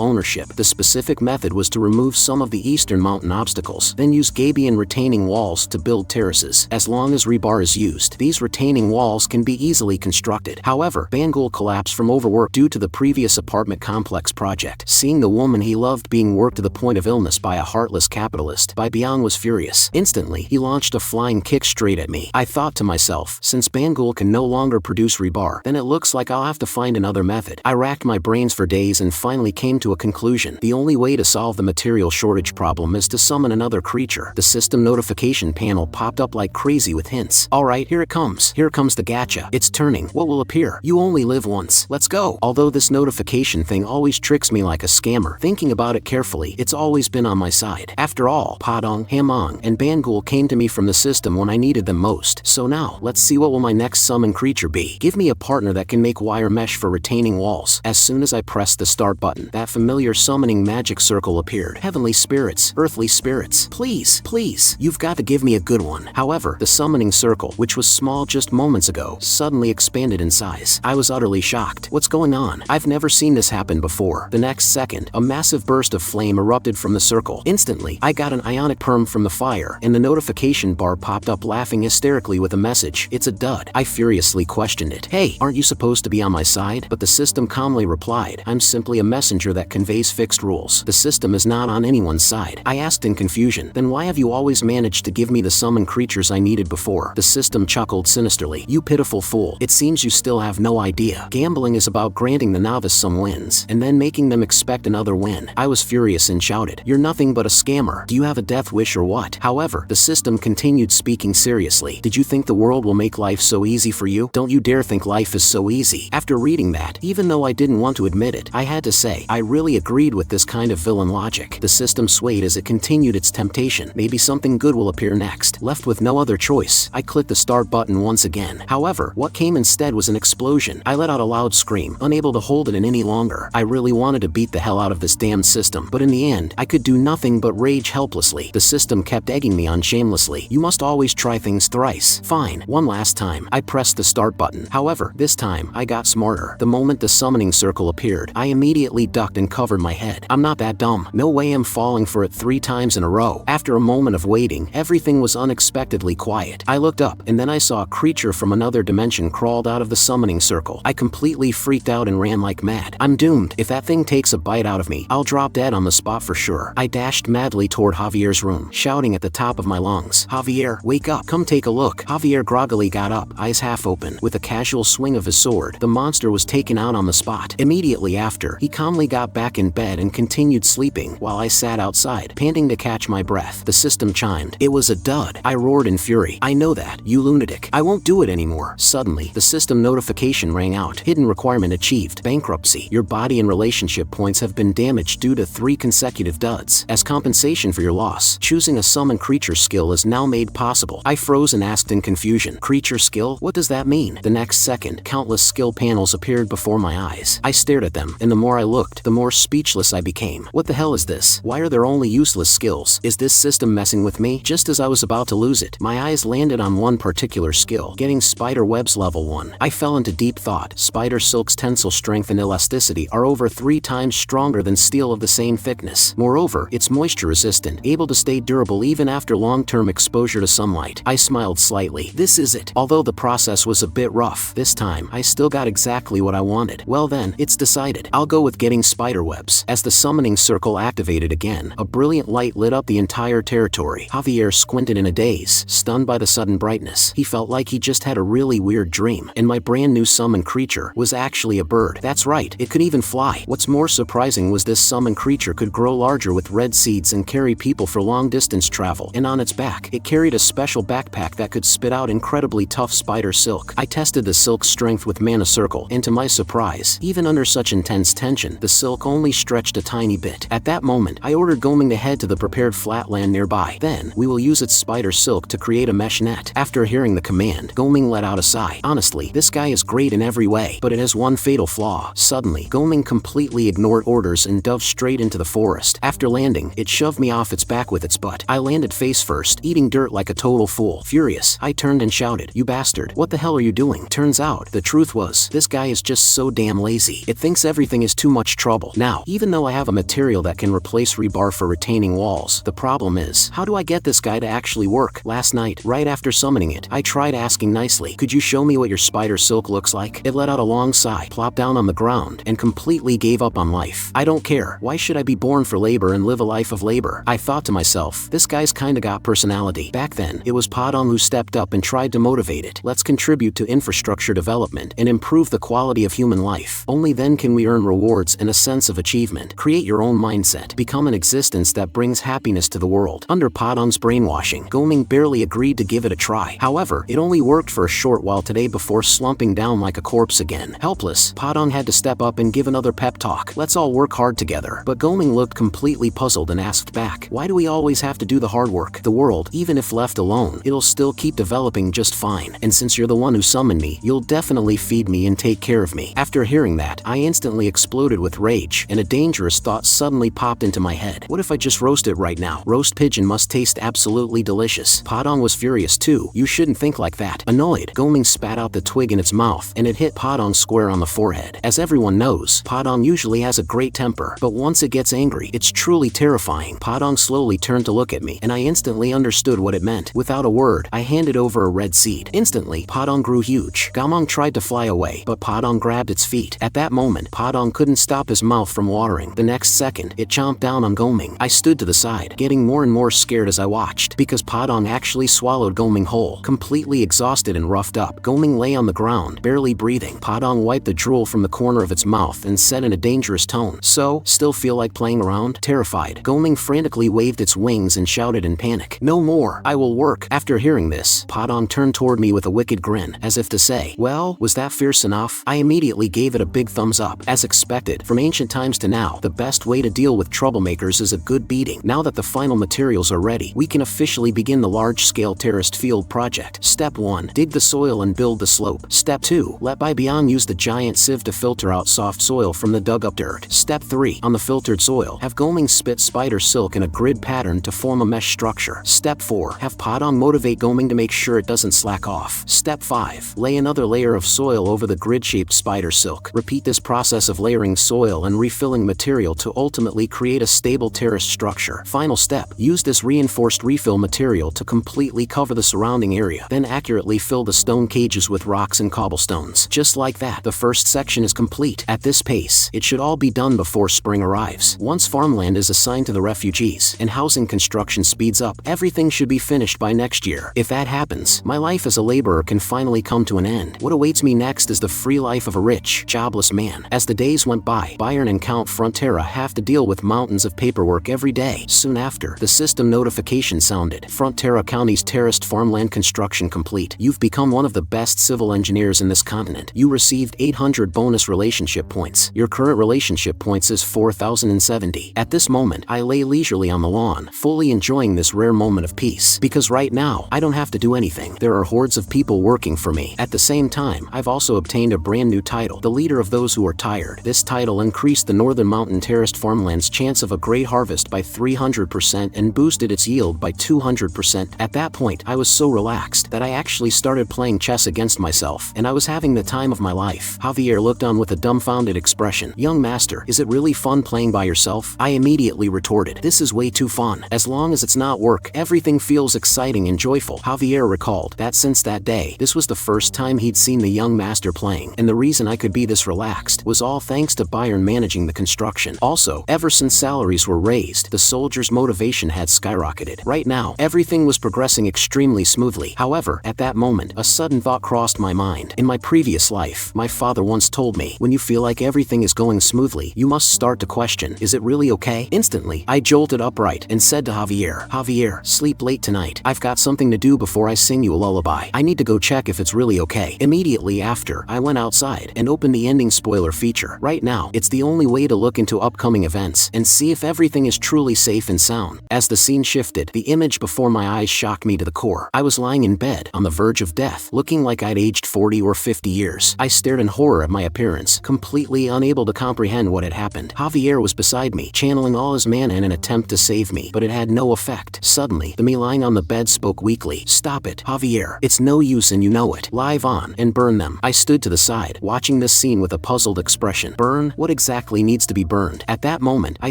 ownership. The specific method was to remove some of the eastern mountain obstacles, then use gabion retaining walls to build terraces. As long as rebar is used, these retaining walls can be easily constructed. However, Bangul collapsed from overwork due to the previous apartment complex project. Seeing the woman he loved being worked to the point of illness by a heartless capitalist, Bai Biang was furious. Instantly, he launched a flying kick straight at me. I thought to myself, since Bangul can no longer produce rebar, then it looks like I'll have to find another method. I racked my brains for days and finally came to a conclusion. The only way to solve the material shortage problem is to summon another creature. The system notification panel popped up like crazy with hints. Alright, here it comes. Here comes the gacha. It's turning. What will appear? You only live once. Let's go. Although this notification thing always tricks me like a scammer, thinking about it carefully, it's always been on my side. After all, Padong, Hamong, and Bangul came to me from the system when I needed them most. So now, let's see what will my next summon creature be. Give me a partner that can make wire mesh for retaining walls. As soon as I pressed the start button, that familiar summoning magic circle appeared. Heavenly spirits, earthly spirits, please, please, you've got to give me a good one. However, the summoning circle, which was small just moments ago, suddenly expanded in size. I was utterly shocked. What's going on? I've never seen this happen before. The next second, a massive burst of flame erupted from the circle. Instantly, I got an ionic perm from the fire, and the notification bar popped up laughing hysterically with a message. It's a dud. I furiously questioned it. Hey, aren't you supposed to be on my side? But the system calmly replied, I'm simply a messenger that conveys fixed rules. The system is not on anyone's side. I asked in confusion, then why have you always managed to give me the summon creatures I needed before? The system chuckled sinisterly. You pitiful fool. It seems you still have no idea. Gambling is about granting the novice some wins, and then making them expect another win. I was furious and shouted, you're nothing but a scammer. Do you have a death wish or what? However, the system continued speaking seriously. Did you think the world will make life so easy for you? Don't you dare think life is so easy. After reading that, even though I didn't want to admit it, I had to say, I really agreed with this kind of villain logic. The system swayed as it continued its temptation. Maybe something good will appear next. Left with no other choice, I clicked the start button once again. However, what came instead was an explosion. I let out a loud scream, unable to hold it in any longer. I really wanted to beat the hell out of this damned system, but in the end, I could do nothing but rage helplessly. The system kept egging me on shamelessly. You must always try things thrice. Fine, one last time. I pressed the start button. However, this time, I got smarter. The moment the summoning circle appeared, I immediately ducked and covered my head. I'm not that dumb. No way I'm falling for it 3 times in a row. After a moment of waiting, everything was unexpectedly quiet. I looked up, and then I saw a creature from another dimension crawled out of the summoning circle. I completely freaked out and ran like mad. I'm doomed. If that thing takes a bite out of me, I'll drop dead on the spot for sure. I dashed madly toward Javier's room, shouting at the top of my lungs, Javier, wake up. Come take a look. Javier groggily got up, eyes half open. With a casual swing of his sword, the monster was taken out on the spot. Immediately after, he calmly got back in bed and continued sleeping while I sat outside, panting to catch my breath. The system chimed. It was a dud. I roared in fury. I know that, you lunatic. I won't do it anymore. Suddenly, the system notification rang out. Hidden requirement achieved. Bankruptcy. Your body and relationship points have been damaged due to 3 consecutive duds. As compensation for your loss, choosing a summon creature skill is now made possible. I froze and asked in confusion, creature skill? What does that mean? The next second, countless skill panels appeared before my eyes. I stared at them, and the more I looked, the more speechless I became. What the hell is this? Why are there only useless skills? Is this system messing with me? Just as I was about to lose it, my eyes landed on one particular skill, getting spider webs level 1. I fell into deep thought. Spider silk's tensile strength and elasticity are over 3 times stronger than steel of the same thickness. Moreover, it's moisture resistant, able to stay durable even after long-term exposure to sunlight. I smiled slightly. This is it. Although the process was a bit rough, this time, I still got exactly what I wanted. Well then, it's decided. I'll go with getting spider webs. As the summoning circle activated again, a brilliant light lit up the entire territory. Javier squinted in a daze, stunned by the sudden brightness. He felt like he just had a really weird dream, and my brand new summon creature was actually a bird. That's right, it could even fly. What's more surprising surprising was this summoned creature could grow larger with red seeds and carry people for long distance travel, and on its back, it carried a special backpack that could spit out incredibly tough spider silk. I tested the silk's strength with Mana Circle, and to my surprise, even under such intense tension, the silk only stretched a tiny bit. At that moment, I ordered Goming to head to the prepared flatland nearby. Then, we will use its spider silk to create a mesh net. After hearing the command, Goming let out a sigh. Honestly, this guy is great in every way, but it has one fatal flaw. Suddenly, Goming completely ignored orders and dove straight into the forest. After landing, it shoved me off its back with its butt. I landed face first, eating dirt like a total fool. Furious, I turned and shouted, "You bastard, what the hell are you doing?" Turns out, the truth was, this guy is just so damn lazy. It thinks everything is too much trouble. Now, even though I have a material that can replace rebar for retaining walls, the problem is, how do I get this guy to actually work? Last night, right after summoning it, I tried asking nicely, "Could you show me what your spider silk looks like?" It let out a long sigh, plopped down on the ground, and completely gave up on life. I don't care. Why should I be born for labor and live a life of labor? I thought to myself, this guy's kinda got personality. Back then, it was Padong who stepped up and tried to motivate it. Let's contribute to infrastructure development and improve the quality of human life. Only then can we earn rewards and a sense of achievement. Create your own mindset. Become an existence that brings happiness to the world. Under Padong's brainwashing, Goming barely agreed to give it a try. However, it only worked for a short while today before slumping down like a corpse again. Helpless, Padong had to step up and give another pep talk. Let's all work hard together. But Goming looked completely puzzled and asked back, why do we always have to do the hard work? The world, even if left alone, it'll still keep developing just fine. And since you're the one who summoned me, you'll definitely feed me and take care of me. After hearing that, I instantly exploded with rage, and a dangerous thought suddenly popped into my head. What if I just roast it right now? Roast pigeon must taste absolutely delicious. Padong was furious too. You shouldn't think like that. Annoyed, Goming spat out the twig in its mouth, and it hit Padong square on the forehead. As everyone knows, Padong usually has a great temper, but once it gets angry, it's truly terrifying. Padong slowly turned to look at me, and I instantly understood what it meant. Without a word, I handed over a red seed. Instantly, Padong grew huge. Gamong tried to fly away, but Padong grabbed its feet. At that moment, Padong couldn't stop his mouth from watering. The next second, it chomped down on Goming. I stood to the side, getting more and more scared as I watched, because Padong actually swallowed Goming whole. Completely exhausted and roughed up, Goming lay on the ground, barely breathing. Padong wiped the drool from the corner of its mouth and said in a dangerous tone, "So, still feel like playing around?" Terrified, Goming frantically waved its wings and shouted in panic, "No more! I will work!" After hearing this, Padong turned toward me with a wicked grin, as if to say, "Well, was that fierce enough?" I immediately gave it a big thumbs up. As expected, from ancient times to now, the best way to deal with troublemakers is a good beating. Now that the final materials are ready, we can officially begin the large-scale terraced field project. Step 1. Dig the soil and build the slope. Step 2. Let Beyond use the giant sieve to filter out soft soil from the dug-up dirt. Step 3. On the filtered soil, have Goming spit spider silk in a grid pattern to form a mesh structure. Step 4. Have Padong motivate Goming to make sure it doesn't slack off. Step 5. Lay another layer of soil over the grid-shaped spider silk. Repeat this process of layering soil and refilling material to ultimately create a stable terraced structure. Final step. Use this reinforced refill material to completely cover the surrounding area. Then accurately fill the stone cages with rocks and cobblestones. Just like that, the first section is complete. At this pace, it should all be done before spring arrives. Once farmland is assigned to the refugees and housing construction speeds up, everything should be finished by next year. If that happens, my life as a laborer can finally come to an end. What awaits me next is the free life of a rich, jobless man. As the days went by, Bayern and Count Frontera have to deal with mountains of paperwork every day. Soon after, the system notification sounded. Frontera County's terraced farmland construction complete. You've become one of the best civil engineers in this continent. You received 800 bonus relationship points. Your current relationship points is 4,070. At this moment, I lay leisurely on the lawn, fully enjoying this rare moment of peace. Because right now, I don't have to do anything. There are hordes of people working for me. At the same time, I've also obtained a brand new title, the leader of those who are tired. This title increased the Northern Mountain Terraced Farmland's chance of a great harvest by 300% and boosted its yield by 200%. At that point, I was so relaxed that I actually started playing chess against myself, and I was having the time of my life. Javier looked on with a dumbfounded expression. "Young master, is it really fun playing by yourself?" I immediately retorted, "This is way too fun. As long as it's not work, everything feels exciting and joyful." Javier recalled that since that day, this was the first time he'd seen the young master playing, and the reason I could be this relaxed was all thanks to Bayern managing the construction. Also, ever since salaries were raised, the soldiers' motivation had skyrocketed. Right now, everything was progressing extremely smoothly. However, at that moment, a sudden thought crossed my mind. In my previous life, my father once told me, when you feel like everything is going smoothly, instinctively, you must start to question, is it really okay? Instantly, I jolted upright and said to Javier, Javier, sleep late tonight. I've got something to do before I sing you a lullaby. I need to go check if it's really okay. Immediately after, I went outside and opened the ending spoiler feature. Right now, it's the only way to look into upcoming events and see if everything is truly safe and sound. As the scene shifted, the image before my eyes shocked me to the core. I was lying in bed, on the verge of death, looking like I'd aged 40 or 50 years. I stared in horror at my appearance, completely unable to comprehend what had happened. Javier was beside me, channeling all his mana in an attempt to save me, but it had no effect. Suddenly, the me lying on the bed spoke weakly. Stop it, Javier. It's no use and you know it. Live on, and burn them. I stood to the side, watching this scene with a puzzled expression. Burn? What exactly needs to be burned? At that moment, I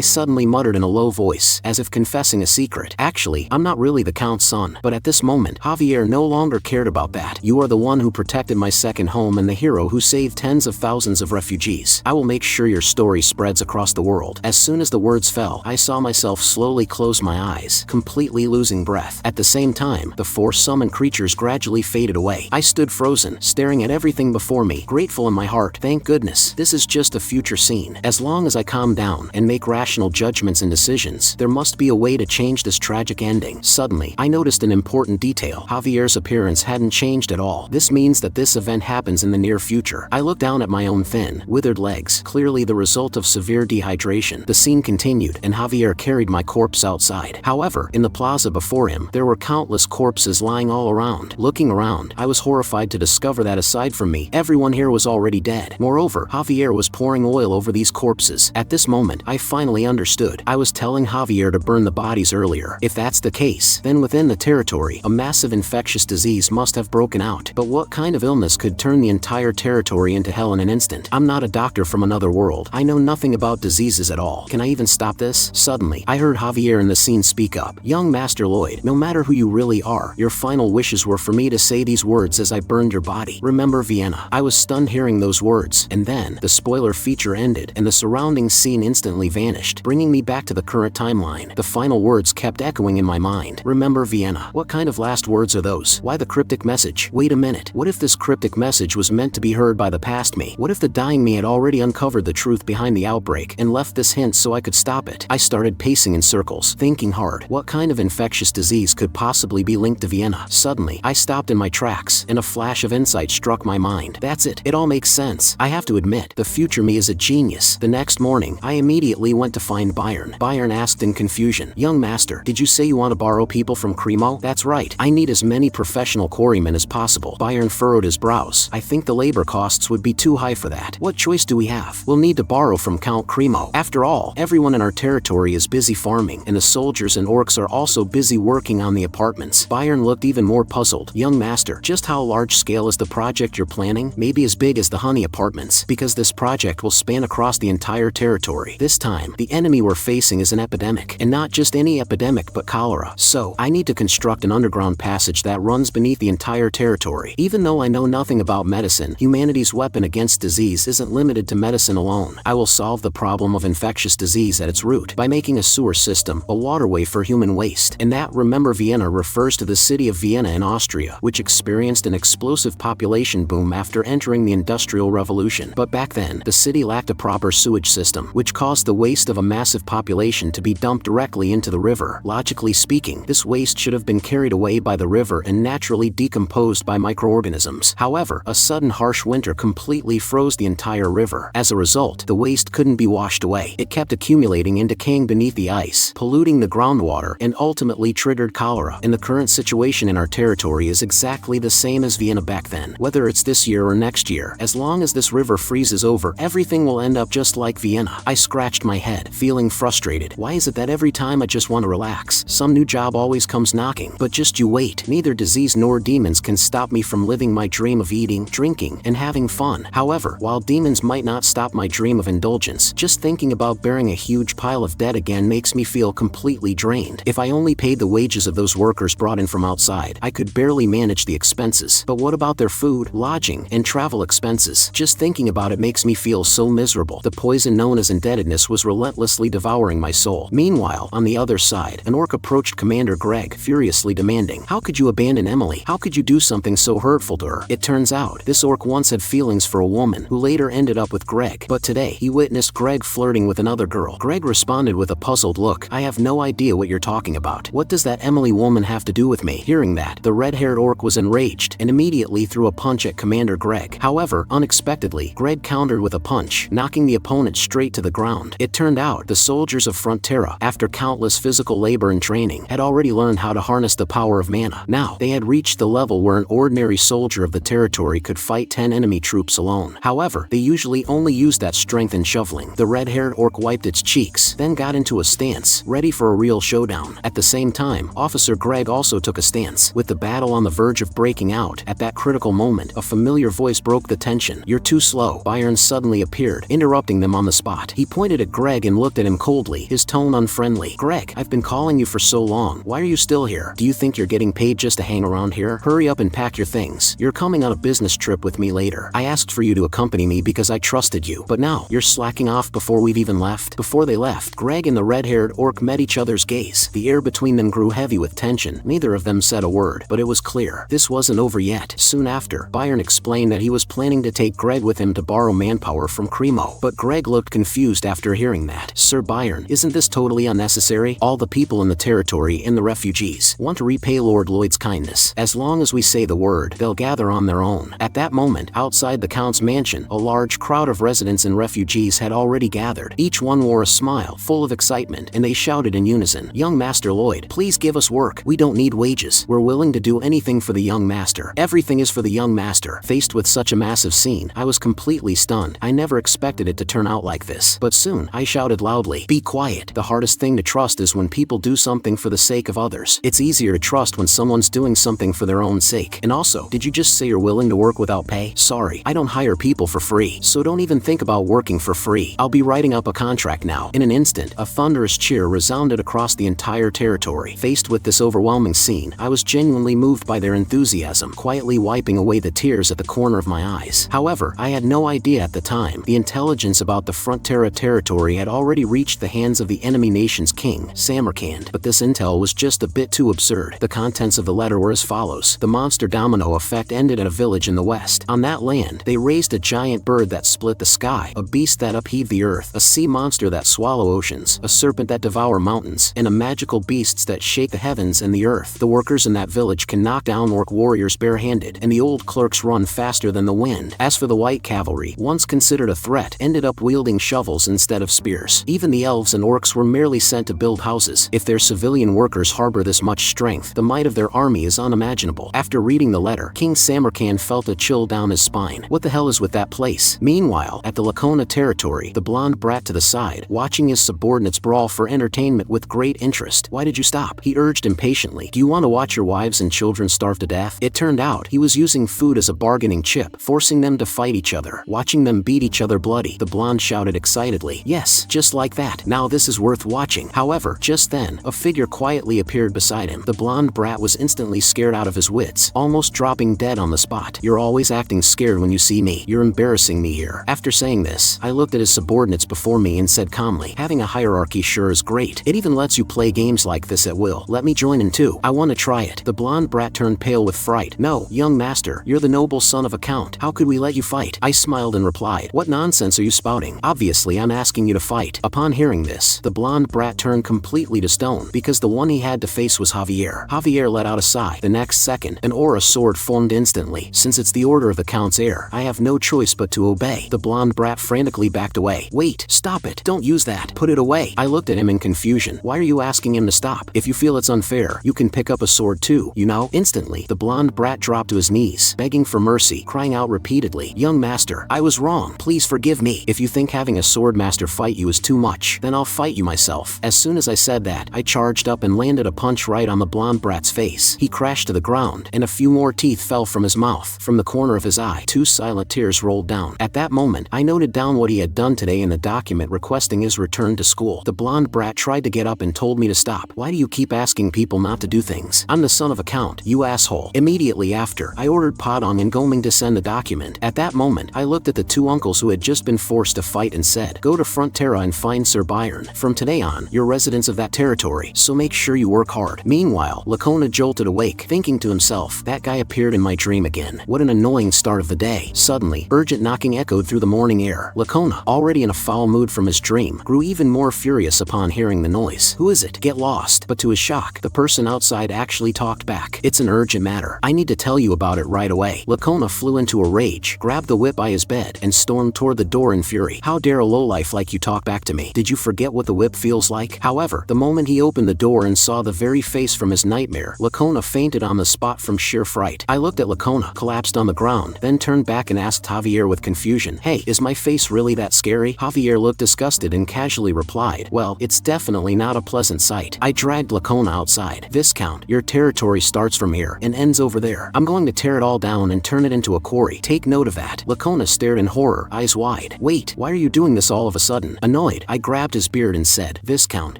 suddenly muttered in a low voice, as if confessing a secret. Actually, I'm not really the Count's son. But at this moment, Javier no longer cared about that. You are the one who protected my second home and the hero who saved tens of thousands of refugees. I will make sure your story spreads across the world. As soon as the words fell, I saw myself slowly close my eyes, completely losing breath. At the same time, the four summoned creatures gradually faded away. I stood frozen, staring at everything before me, grateful in my heart. Thank goodness, this is just a future scene. As long as I calm down and make rational judgments and decisions, there must be a way to change this tragic ending. Suddenly, I noticed an important detail. Javier's appearance hadn't changed at all. This means that this event happens in the near future. I looked down at my own thin, withered legs, clearly the result of severe dehydration. The scene continued, and Javier carried my corpse outside. However, in the plaza before him, there were countless corpses lying all around. Looking around, I was horrified to discover that aside from me, everyone here was already dead. Moreover, Javier was pouring oil over these corpses. At this moment, I finally understood. I was telling Javier to burn the bodies earlier. If that's the case, then within the territory, a massive infectious disease must have broken out. But what kind of illness could turn the entire territory into hell in an instant? I'm not a doctor from another world. I know nothing about diseases at all. Can I even stop this? Suddenly, I heard Javier in the scene speak up. Young Master Lloyd, no matter who you really are, your final wishes were for me to say these words as I burned your body. Remember Vienna. I was stunned hearing those words, and then, the spoiler feature ended, and the surrounding scene instantly vanished, bringing me back to the current timeline. The final words kept echoing in my mind. Remember Vienna. What kind of last words are those? Why the cryptic message? Wait a minute. What if this cryptic message was meant to be heard by the past me? What if the dying me had already uncovered the truth behind the outbreak and left this hint so I could stop it? I started pacing in circles, thinking hard. What kind of infectious disease could possibly be linked to Vienna? Suddenly, I stopped in my tracks, and a flash of insight struck my mind. That's it. It all makes sense. I have to admit, the future me is a genius. The next morning, I immediately went to find Byron. Byron asked in confusion, Young Master, did you say you want to borrow people from Cremo? That's right. I need as many professional quarrymen as possible. Byron furrowed his brows. I think the labor costs would be too high for that. What choice do we have? We'll need to borrow from Count Cremo. After all, everyone in our territory is busy farming, and the soldiers and orcs are also busy working on the apartments. Byron looked even more puzzled. Young Master, just how large scale is the project you're planning? Maybe as big as the honey apartments, because this project will span across the entire territory. This time, the enemy we're facing is an epidemic, and not just any epidemic but cholera. So, I need to construct an underground passage that runs beneath the entire territory. Even though I know nothing about medicine, humanity's weapon against disease isn't limited to medicine alone. I will solve the problem of infectious disease at its root by making a sewer system, a waterway for human waste. And that, remember Vienna, refers to the city of Vienna in Austria, which experienced an explosive population boom after entering the Industrial Revolution. But back then, the city lacked a proper sewage system, which caused the waste of a massive population to be dumped directly into the river. Logically speaking, this waste should have been carried away by the river and naturally decomposed by microorganisms. However, a sudden harsh winter completely froze the entire river. As a result, the waste couldn't be washed away. It kept accumulating and decaying beneath the ice, polluting the groundwater, and ultimately triggered cholera. And the current situation in our territory is exactly the same as Vienna back then. Whether it's this year or next year, as long as this river freezes over, everything will end up just like Vienna. I scratched my head, feeling frustrated. Why is it that every time I just want to relax, some new job always comes knocking? But just you wait. Neither disease nor demons can stop me from living my dream of eating, drinking, and having fun. However, while demons might not stop my dream of indulgence, just thinking about bearing a huge pile of debt again makes me feel completely drained. If I only paid the wages of those workers brought in from outside, I could barely manage the expenses. But what about their food, lodging, and travel expenses? Just thinking about it makes me feel so miserable. The poison known as indebtedness was relentlessly devouring my soul. Meanwhile, on the other side, an orc approached Commander Greg, furiously demanding, "How could you abandon Emily? How could you do something so hurtful to her?" It turns out, this orc once had feelings for a woman who later ended up with Greg. But today, he witnessed Greg flirting with another girl. Greg responded with a puzzled look. I have no idea what you're talking about. What does that Emily woman have to do with me? Hearing that, the red-haired orc was enraged and immediately threw a punch at Commander Greg. However, unexpectedly, Greg countered with a punch, knocking the opponent straight to the ground. It turned out the soldiers of Frontera, after countless physical labor and training, had already learned how to harness the power of mana. Now, they had reached the level where an ordinary soldier of the territory could fight 10 enemy troops alone. However, they usually only used that strength in shoveling. The red-haired orc wiped its cheeks, then got into a stance, ready for a real showdown. At the same time, Officer Greg also took a stance, with the battle on the verge of breaking out. At that critical moment, a familiar voice broke the tension. You're too slow. Byron suddenly appeared, interrupting them on the spot. He pointed at Greg and looked at him coldly, his tone unfriendly. Greg, I've been calling you for so long. Why are you still here? Do you think you're getting paid just to hang around here? Hurry up and pack your things. You're coming on a business trip with me later. I asked for you to accompany me because I trusted you, but now you're slacking off before we've even left. Before they left, Greg and the red-haired orc met each other's gaze. The air between them grew heavy with tension. Neither of them said a word, but it was clear this wasn't over yet. Soon after, Byron explained that he was planning to take Greg with him to borrow manpower from Cremo, but Greg looked confused after hearing that. Sir Byron, isn't this totally unnecessary? All the people in the territory and the refugees want to repay Lord Lloyd's kindness. As long as we say the word, they'll gather on their own. At that moment, outside the Count's mansion, a large crowd of residents and refugees had already gathered. Each one wore a smile, full of excitement, and they shouted in unison, Young Master Lloyd, please give us work. We don't need wages. We're willing to do anything for the young master. Everything is for the young master. Faced with such a massive scene, I was completely stunned. I never expected it to turn out like this. But soon, I shouted loudly, be quiet. The hardest thing to trust is when people do something for the sake of others. It's easier to trust when someone's doing something for their own sake. And also, did you just say you're willing to work without pay? Sorry, I don't hire people for free, so don't even think about working for free. I'll be writing up a contract now. In an instant, a thunderous cheer resounded across the entire territory. Faced with this overwhelming scene, I was genuinely moved by their enthusiasm, quietly wiping away the tears at the corner of my eyes. However, I had no idea at the time. The intelligence about the Frontera territory had already reached the hands of the enemy nation's king, Samarkand, but this intel was just a bit too absurd. The contents of the letter were as follows. The monster domino effect ended at a village in the west. On that land, they raised a giant bird that split the sky, a beast that upheaved the earth, a sea monster that swallow oceans, a serpent that devour mountains, and a magical beasts that shake the heavens and the earth. The workers in that village can knock down orc warriors barehanded, and the old clerks run faster than the wind. As for the white cavalry, once considered a threat, ended up wielding shovels instead of spears. Even the elves and orcs were merely sent to build houses. If their civilian workers harbor this much strength, the might of their army is unimaginable. After reading the letter, King Samarkand felt a chill down his spine. What the hell is with that place? Meanwhile, at the Lacona territory, the blonde brat to the side, watching his subordinates brawl for entertainment with great interest. Why did you stop? He urged impatiently. Do you want to watch your wives and children starve to death? It turned out he was using food as a bargaining chip, forcing them to fight each other, watching them beat each other bloody. The blonde shouted excitedly. Yes, just like that. Now this is worth watching. However, just then, a figure quietly appeared beside him. The blonde brat was instantly scared out of his wits, almost dropping dead on the spot. You're always acting scared when you see me. You're embarrassing me here. After saying this, I looked at his subordinates before me and said calmly, having a hierarchy sure is great. It even lets you play games like this at will. Let me join in too. I want to try it. The blonde brat turned pale with fright. No, young master, you're the noble son of a count. How could we let you fight? I smiled and replied, what nonsense are you spouting? Obviously I'm asking you to fight. Upon hearing this, the blonde brat turned completely to stone, because the one he had to face was Javier. Javier let out a sigh. The next second, an aura sword formed instantly. Since it's the order of the count's heir, I have no choice but to obey. The blonde brat frantically backed away. Wait, stop it. Don't use that. Put it away. I looked at him in confusion. Why are you asking him to stop? If you feel it's unfair, you can pick up a sword too, you know? Instantly, the blonde brat dropped to his knees, begging for mercy, crying out repeatedly, young master, I was wrong. Please forgive me. If you think having a sword master fight you is too much, then I'll fight you myself. As soon as I said that, I charged up and landed a punch right on the blonde brat's face. He crashed to the ground, and a few more teeth fell from his mouth. From the corner of his eye, 2 silent tears rolled down. At that moment, I noted down what he had done today in the document requesting his return to school. The blonde brat tried to get up and told me to stop. Why do you keep asking people not to do things? I'm the son of a count, you asshole. Immediately after, I ordered Padong and Goming to send the document. At that moment, I looked at the 2 uncles who had just been forced to fight and said, go to Frontera and find Sir Byron. From today on, you're residents of that territory, so make sure you work hard. Meanwhile, Lacona jolted awake, thinking to himself, that guy appeared in my dream again. What an annoying start of the day. Suddenly, urgent knocking echoed through the morning air. Lacona, already in a foul mood from his dream, grew even more furious upon hearing the noise. Who is it? Get lost. But to his shock, the person outside actually talked back. It's an urgent matter. I need to tell you about it right away. Lacona flew into a rage, grabbed the whip by his bed, and stormed toward the door in fury. How dare a lowlife like you talk back to me? Did you forget what the whip feels like? However, the moment he opened the door and saw the very face from his nightmare, Lacona fainted on the spot from sheer fright. I looked at Lacona, collapsed on the ground, then turned back and asked Javier with confusion, "Hey, is my face really that scary?" Javier looked disgusted and casually replied, "Well, it's definitely not a pleasant sight." I dragged Lacona outside. "Viscount, your territory starts from here and ends over there. I'm going to tear it all down and turn it into a quarry. Take note of that." Lacona stared in horror, eyes wide. "Wait, why are you doing this all of a sudden?" Annoyed, I grabbed his beard and said, "Viscount,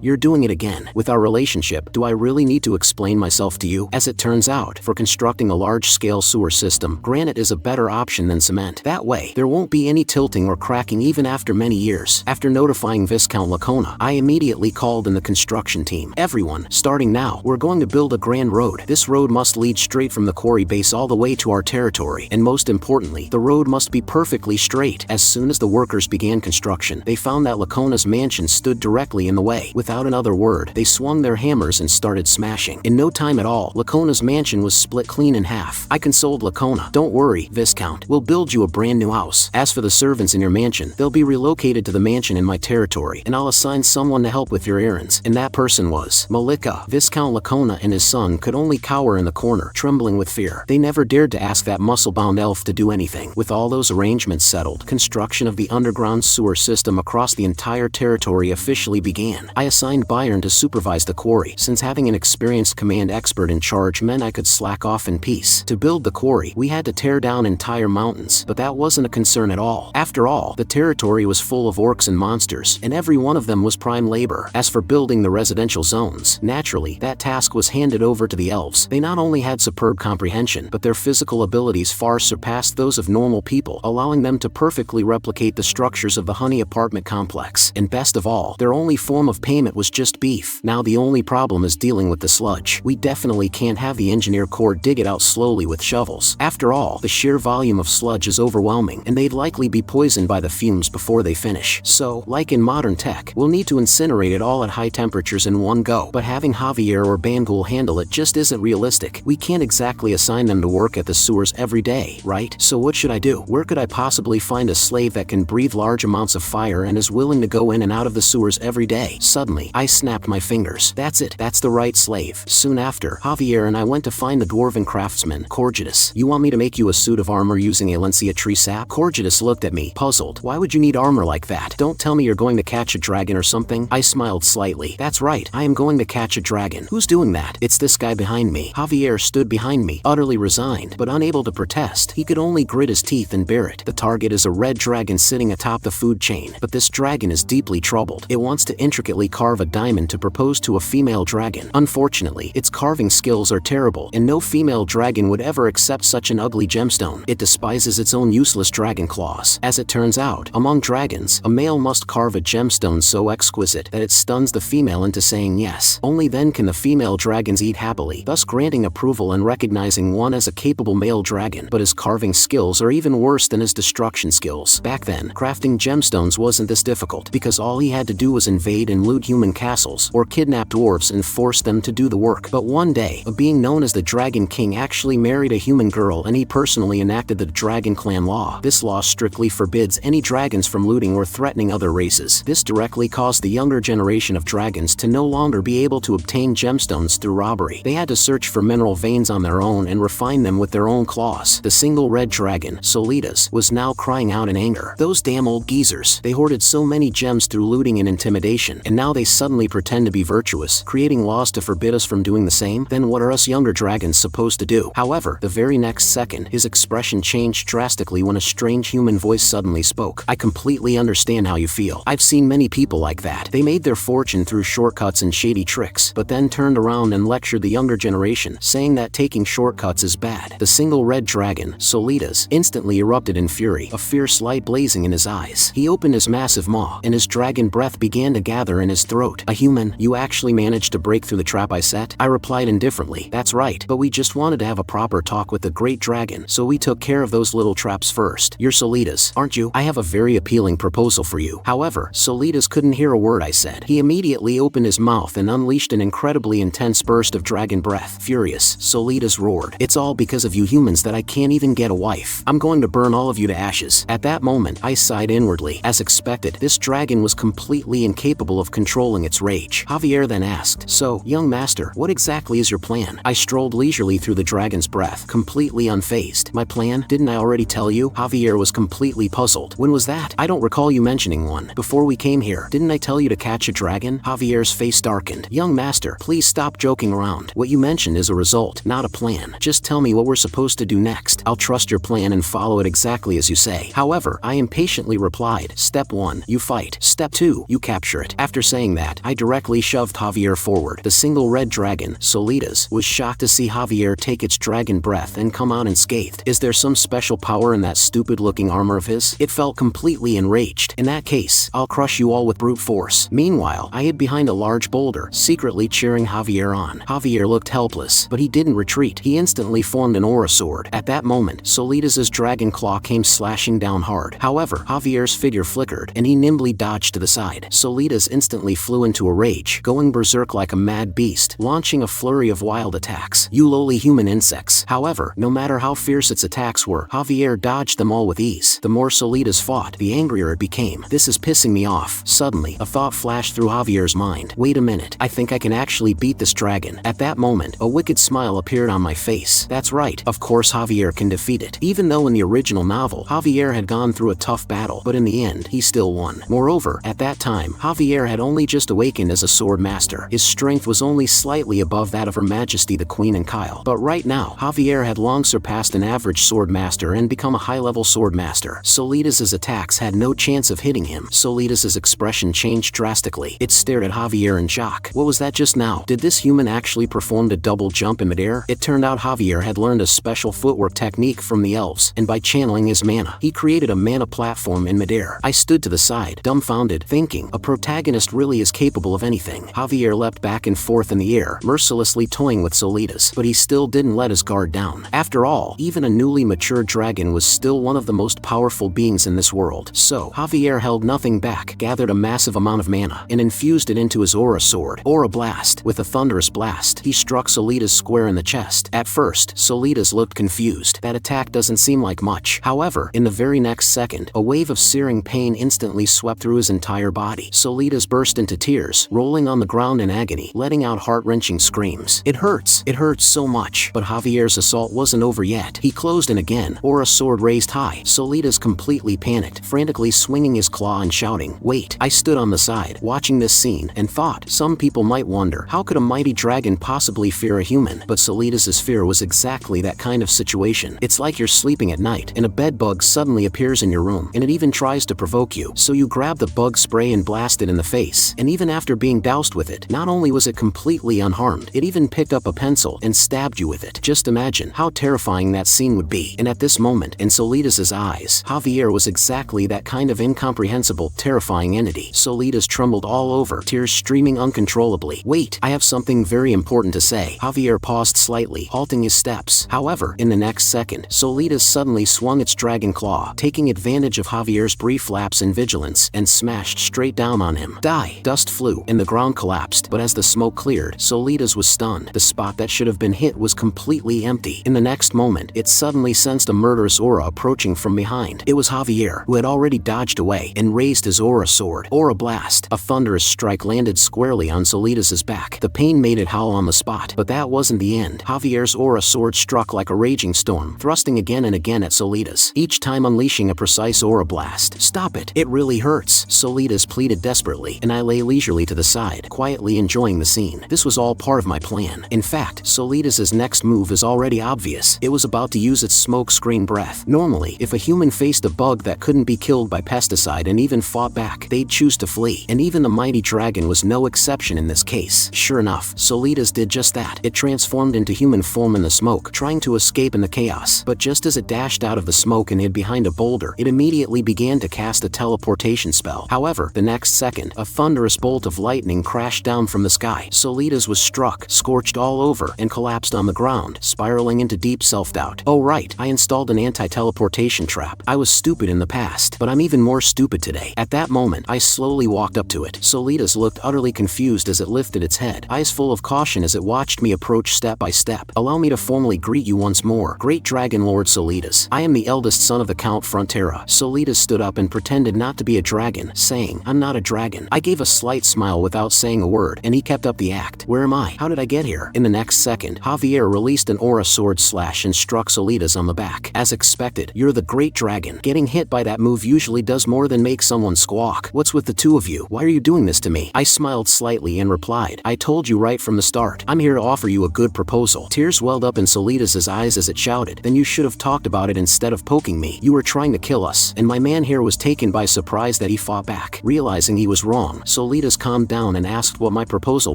you're doing it again. With our relationship, do I really need to explain myself to you? As it turns out, for constructing a large-scale sewer system, granite is a better option than cement. That way, there won't be any tilting or cracking even after many years." After notifying Viscount Lacona, I immediately called in the construction team. "Everyone, starting now, we're going to build a grand road. This road must lead straight from the quarry base all the way to our territory, and most importantly, the road must be perfectly straight." As soon as the workers began construction, they found that Lacona's mansion stood directly in the way. Without another word, they swung their hammers and started smashing. In no time at all, Lacona's mansion was split clean in half. I consoled Lacona, "Don't worry, Viscount, we'll build you a brand new house. As for the servants in your mansion, they'll be relocated to the mansion in my territory, and I'll assign someone to help with your errands." And that person was Malika. Viscount Lacona and his son could only cower in the corner, trembling with fear. They never dared to ask that muscle-bound elf to do anything. With all those arrangements settled, construction of the underground sewer system across the entire territory officially began. I assigned Byron to supervise the quarry, since having an experienced command expert in charge meant I could slack off in peace. To build the quarry, we had to tear down entire mountains, but that wasn't a concern at all. After all, the territory was full of orcs and monsters, and every one of them was prime labor. As for building the residential zones, naturally, that task was handed over to the elves. They not only had superb comprehension, but their physical abilities far surpassed those of normal people, allowing them to perfectly replicate the structures of the Honey apartment complex. And best of all, their only form of payment was just beef. Now the only problem is dealing with the sludge. We definitely can't have the engineer corps dig it out slowly with shovels. After all, the sheer volume of sludge is overwhelming, and they'd likely be poisoned by the fumes before they finish. So, like in modern tech, we'll need to incinerate it all at high temperatures in one go. But having Javier or Bangul handle it just isn't realistic. We can't exactly assign them to work at the sewers every day, right? So what should I do? Where could I possibly find a slave that can breathe large amounts of fire and is willing to go in and out of the sewers every day? Suddenly, I snapped my fingers. That's it. That's the right slave. Soon after, Javier and I went to find the dwarven craftsman, Corgidus. "You want me to make you a suit of armor using Alencia tree sap?" Corgidus looked at me, puzzled. "Why would you need armor like that? Don't tell me you're going to catch a dragon or something." I smiled slightly. "That's right. I am going to catch a dragon." "Who's doing that?" "It's this guy behind me." Javier stood behind me, utterly resigned, but unable to protest. He could only grit his teeth and bear it. "The target is a red dragon sitting atop the food chain, but this dragon is deeply troubled. It wants to intricately carve a diamond to propose to a female dragon. Unfortunately, its carving skills are terrible, and no female dragon would ever accept such an ugly gemstone. It despises its own useless dragon claws. As it turns out, among dragons, a male must carve a gemstone so exquisite that it stuns the female into saying yes. Only then can the female dragons eat happily, thus granting approval and recognizing one as a capable male dragon. But his carving skills are even worse than his destruction skills. Back then, crafting gemstones wasn't this difficult, because all he had to do was invade and loot human castles, or kidnap dwarves and force them to do the work. But one day, a being known as the Dragon King actually married a human girl, and he personally enacted the Dragon Clan Law. This law strictly forbids any dragons from looting or threatening other races. This directly caused the younger generation of dragons to no longer be able to obtain gemstones through robbery. They had to search for mineral veins on their own and refine them with their own claws. The single red dragon, Solitas, was now crying out in anger. Those damn old geezers. They hoarded so many gems through looting and intimidation, and now they suddenly pretend to be virtuous, creating laws to forbid us from doing the same? Then what are us younger dragons supposed to do? However, the very next second, his expression changed drastically when a strange human voice suddenly spoke. "I completely understand how you feel. I've seen many people like that. They made their fortune through shortcuts and shady tricks, but then turned around and lectured the younger generation, saying that taking shortcuts is bad." The single red dragon, Solitas, instantly erupted in fury, a fierce light blazing in his eyes. He opened his massive maw, and his dragon breath began to gather in his throat. "A human? You actually managed to break through the trap I set?" I replied indifferently. "That's right, but we just wanted to have a proper talk with the great dragon, so we took care of those little traps first. You're Solitas, aren't you? I have have a very appealing proposal for you. However, Solitas couldn't hear a word I said. He immediately opened his mouth and unleashed an incredibly intense burst of dragon breath. Furious, Solitas roared, "It's all because of you humans that I can't even get a wife. I'm going to burn all of you to ashes." At that moment, I sighed inwardly. As expected, this dragon was completely incapable of controlling its rage. Javier then asked, "So, young master, what exactly is your plan?" I strolled leisurely through the dragon's breath, completely unfazed. "My plan? Didn't I already tell you?" Javier was completely puzzled. "When was that? I don't recall you mentioning one. Before we came here, didn't I tell you to catch a dragon?" Javier's face darkened. "Young master, please stop joking around. What you mentioned is a result, not a plan. Just tell me what we're supposed to do next. I'll trust your plan and follow it exactly as you say." However, I impatiently replied, "Step 1, you fight. Step 2, you capture it." After saying that, I directly shoved Javier forward. The single red dragon, Solitas, was shocked to see Javier take its dragon breath and come out unscathed. Is there some special power in that stupid-looking armor of his? It felt completely enraged. "In that case, I'll crush you all with brute force." Meanwhile, I hid behind a large boulder, secretly cheering Javier on. Javier looked helpless, but he didn't retreat. He instantly formed an aura sword. At that moment, Solitas' dragon claw came slashing down hard. However, Javier's figure flickered, and he nimbly dodged to the side. Solitas instantly flew into a rage, going berserk like a mad beast, launching a flurry of wild attacks. You lowly human insects. However, no matter how fierce its attacks were, Javier dodged them all with ease. The more Solitas fought, the angrier it became. "This is pissing me off." Suddenly, a thought flashed through Javier's mind. "Wait a minute, I think I can actually beat this dragon." At that moment, a wicked smile appeared on my face. That's right, of course Javier can defeat it. Even though in the original novel, Javier had gone through a tough battle, but in the end, he still won. Moreover, at that time, Javier had only just awakened as a sword master. His strength was only slightly above that of Her Majesty the Queen and Kyle. But right now, Javier had long surpassed an average sword master and become a high-level sword master. Solitas' attacks had no chance of hitting him. Solitas' expression changed drastically. It stared at Javier in shock. What was that just now? Did this human actually perform a double jump in midair? It turned out Javier had learned a special footwork technique from the elves, and by channeling his mana, he created a mana platform in midair. I stood to the side, dumbfounded, thinking, a protagonist really is capable of anything. Javier leapt back and forth in the air, mercilessly toying with Solitas, but he still didn't let his guard down. After all, even a newly mature dragon was still one of the most powerful beings in this world. So, Javier held nothing back, gathered a massive amount of mana, and infused it into his aura sword, Aura Blast. With a thunderous blast, he struck Solitas square in the chest. At first, Solitas looked confused. That attack doesn't seem like much. However, in the very next second, a wave of searing pain instantly swept through his entire body. Solitas burst into tears, rolling on the ground in agony, letting out heart-wrenching screams. It hurts so much. But Javier's assault wasn't over yet. He closed in again, Aura sword raised high. Solitas completely panicked, frantically swinging his claw and shouting, "Wait!" I stood on the side, watching this scene, and thought, some people might wonder, how could a mighty dragon possibly fear a human? But Solitas' fear was exactly that kind of situation. It's like you're sleeping at night, and a bedbug suddenly appears in your room, and it even tries to provoke you. So you grab the bug spray and blast it in the face, and even after being doused with it, not only was it completely unharmed, it even picked up a pencil and stabbed you with it. Just imagine how terrifying that scene would be. And at this moment, in Solitas' eyes, Javier was exactly that kind of incomprehensible, terrifying entity. Solitas trembled all over, tears streaming uncontrollably. "Wait, I have something very important to say." Javier paused slightly, halting his steps. However, in the next second, Solitas suddenly swung its dragon claw, taking advantage of Javier's brief lapse in vigilance, and smashed straight down on him. Die! Dust flew, and the ground collapsed, but as the smoke cleared, Solitas was stunned. The spot that should have been hit was completely empty. In the next moment, it suddenly sensed a murderous aura approaching from behind. It was Javier, who had already dodged away and raised his aura sword, Aura Blast. A thunderous strike landed squarely on Solitas' back. The pain made it howl on the spot, but that wasn't the end. Javier's aura sword struck like a raging storm, thrusting again and again at Solitas, each time unleashing a precise aura blast. "Stop it, it really hurts," Solitas pleaded desperately, and I lay leisurely to the side, quietly enjoying the scene. This was all part of my plan. In fact, Solitas' next move is already obvious. It was about to use its smoke screen breath. Normally, if a human faced a bug that couldn't be killed by pesticide and even fought back, they'd choose to flee, and even the mighty dragon was no exception in this case. Sure enough, Solitas did just that. It transformed into human form in the smoke, trying to escape in the chaos. But just as it dashed out of the smoke and hid behind a boulder, it immediately began to cast a teleportation spell. However, the next second, a thunderous bolt of lightning crashed down from the sky. Solitas was struck, scorched all over, and collapsed on the ground, spiraling into deep self-doubt. Oh right, I installed an anti-teleportation trap. I was stupid in in the past, but I'm even more stupid today. At that moment, I slowly walked up to it. Solitas looked utterly confused as it lifted its head, eyes full of caution as it watched me approach step by step. Allow me to formally greet you once more, Great Dragon Lord Solitas. I am the eldest son of the Count Frontera. Solitas stood up and pretended not to be a dragon, saying, I'm not a dragon. I gave a slight smile without saying a word, and he kept up the act. Where am I? How did I get here? In the next second, Javier released an aura sword slash and struck Solitas on the back. As expected, you're the Great Dragon. Getting hit by that move usually does more than make someone squawk. What's with the two of you? Why are you doing this to me? I smiled slightly and replied, I told you right from the start. I'm here to offer you a good proposal. Tears welled up in Solitas' eyes as it shouted, then you should have talked about it instead of poking me. You were trying to kill us. And my man here was taken by surprise that he fought back. Realizing he was wrong, Solitas calmed down and asked what my proposal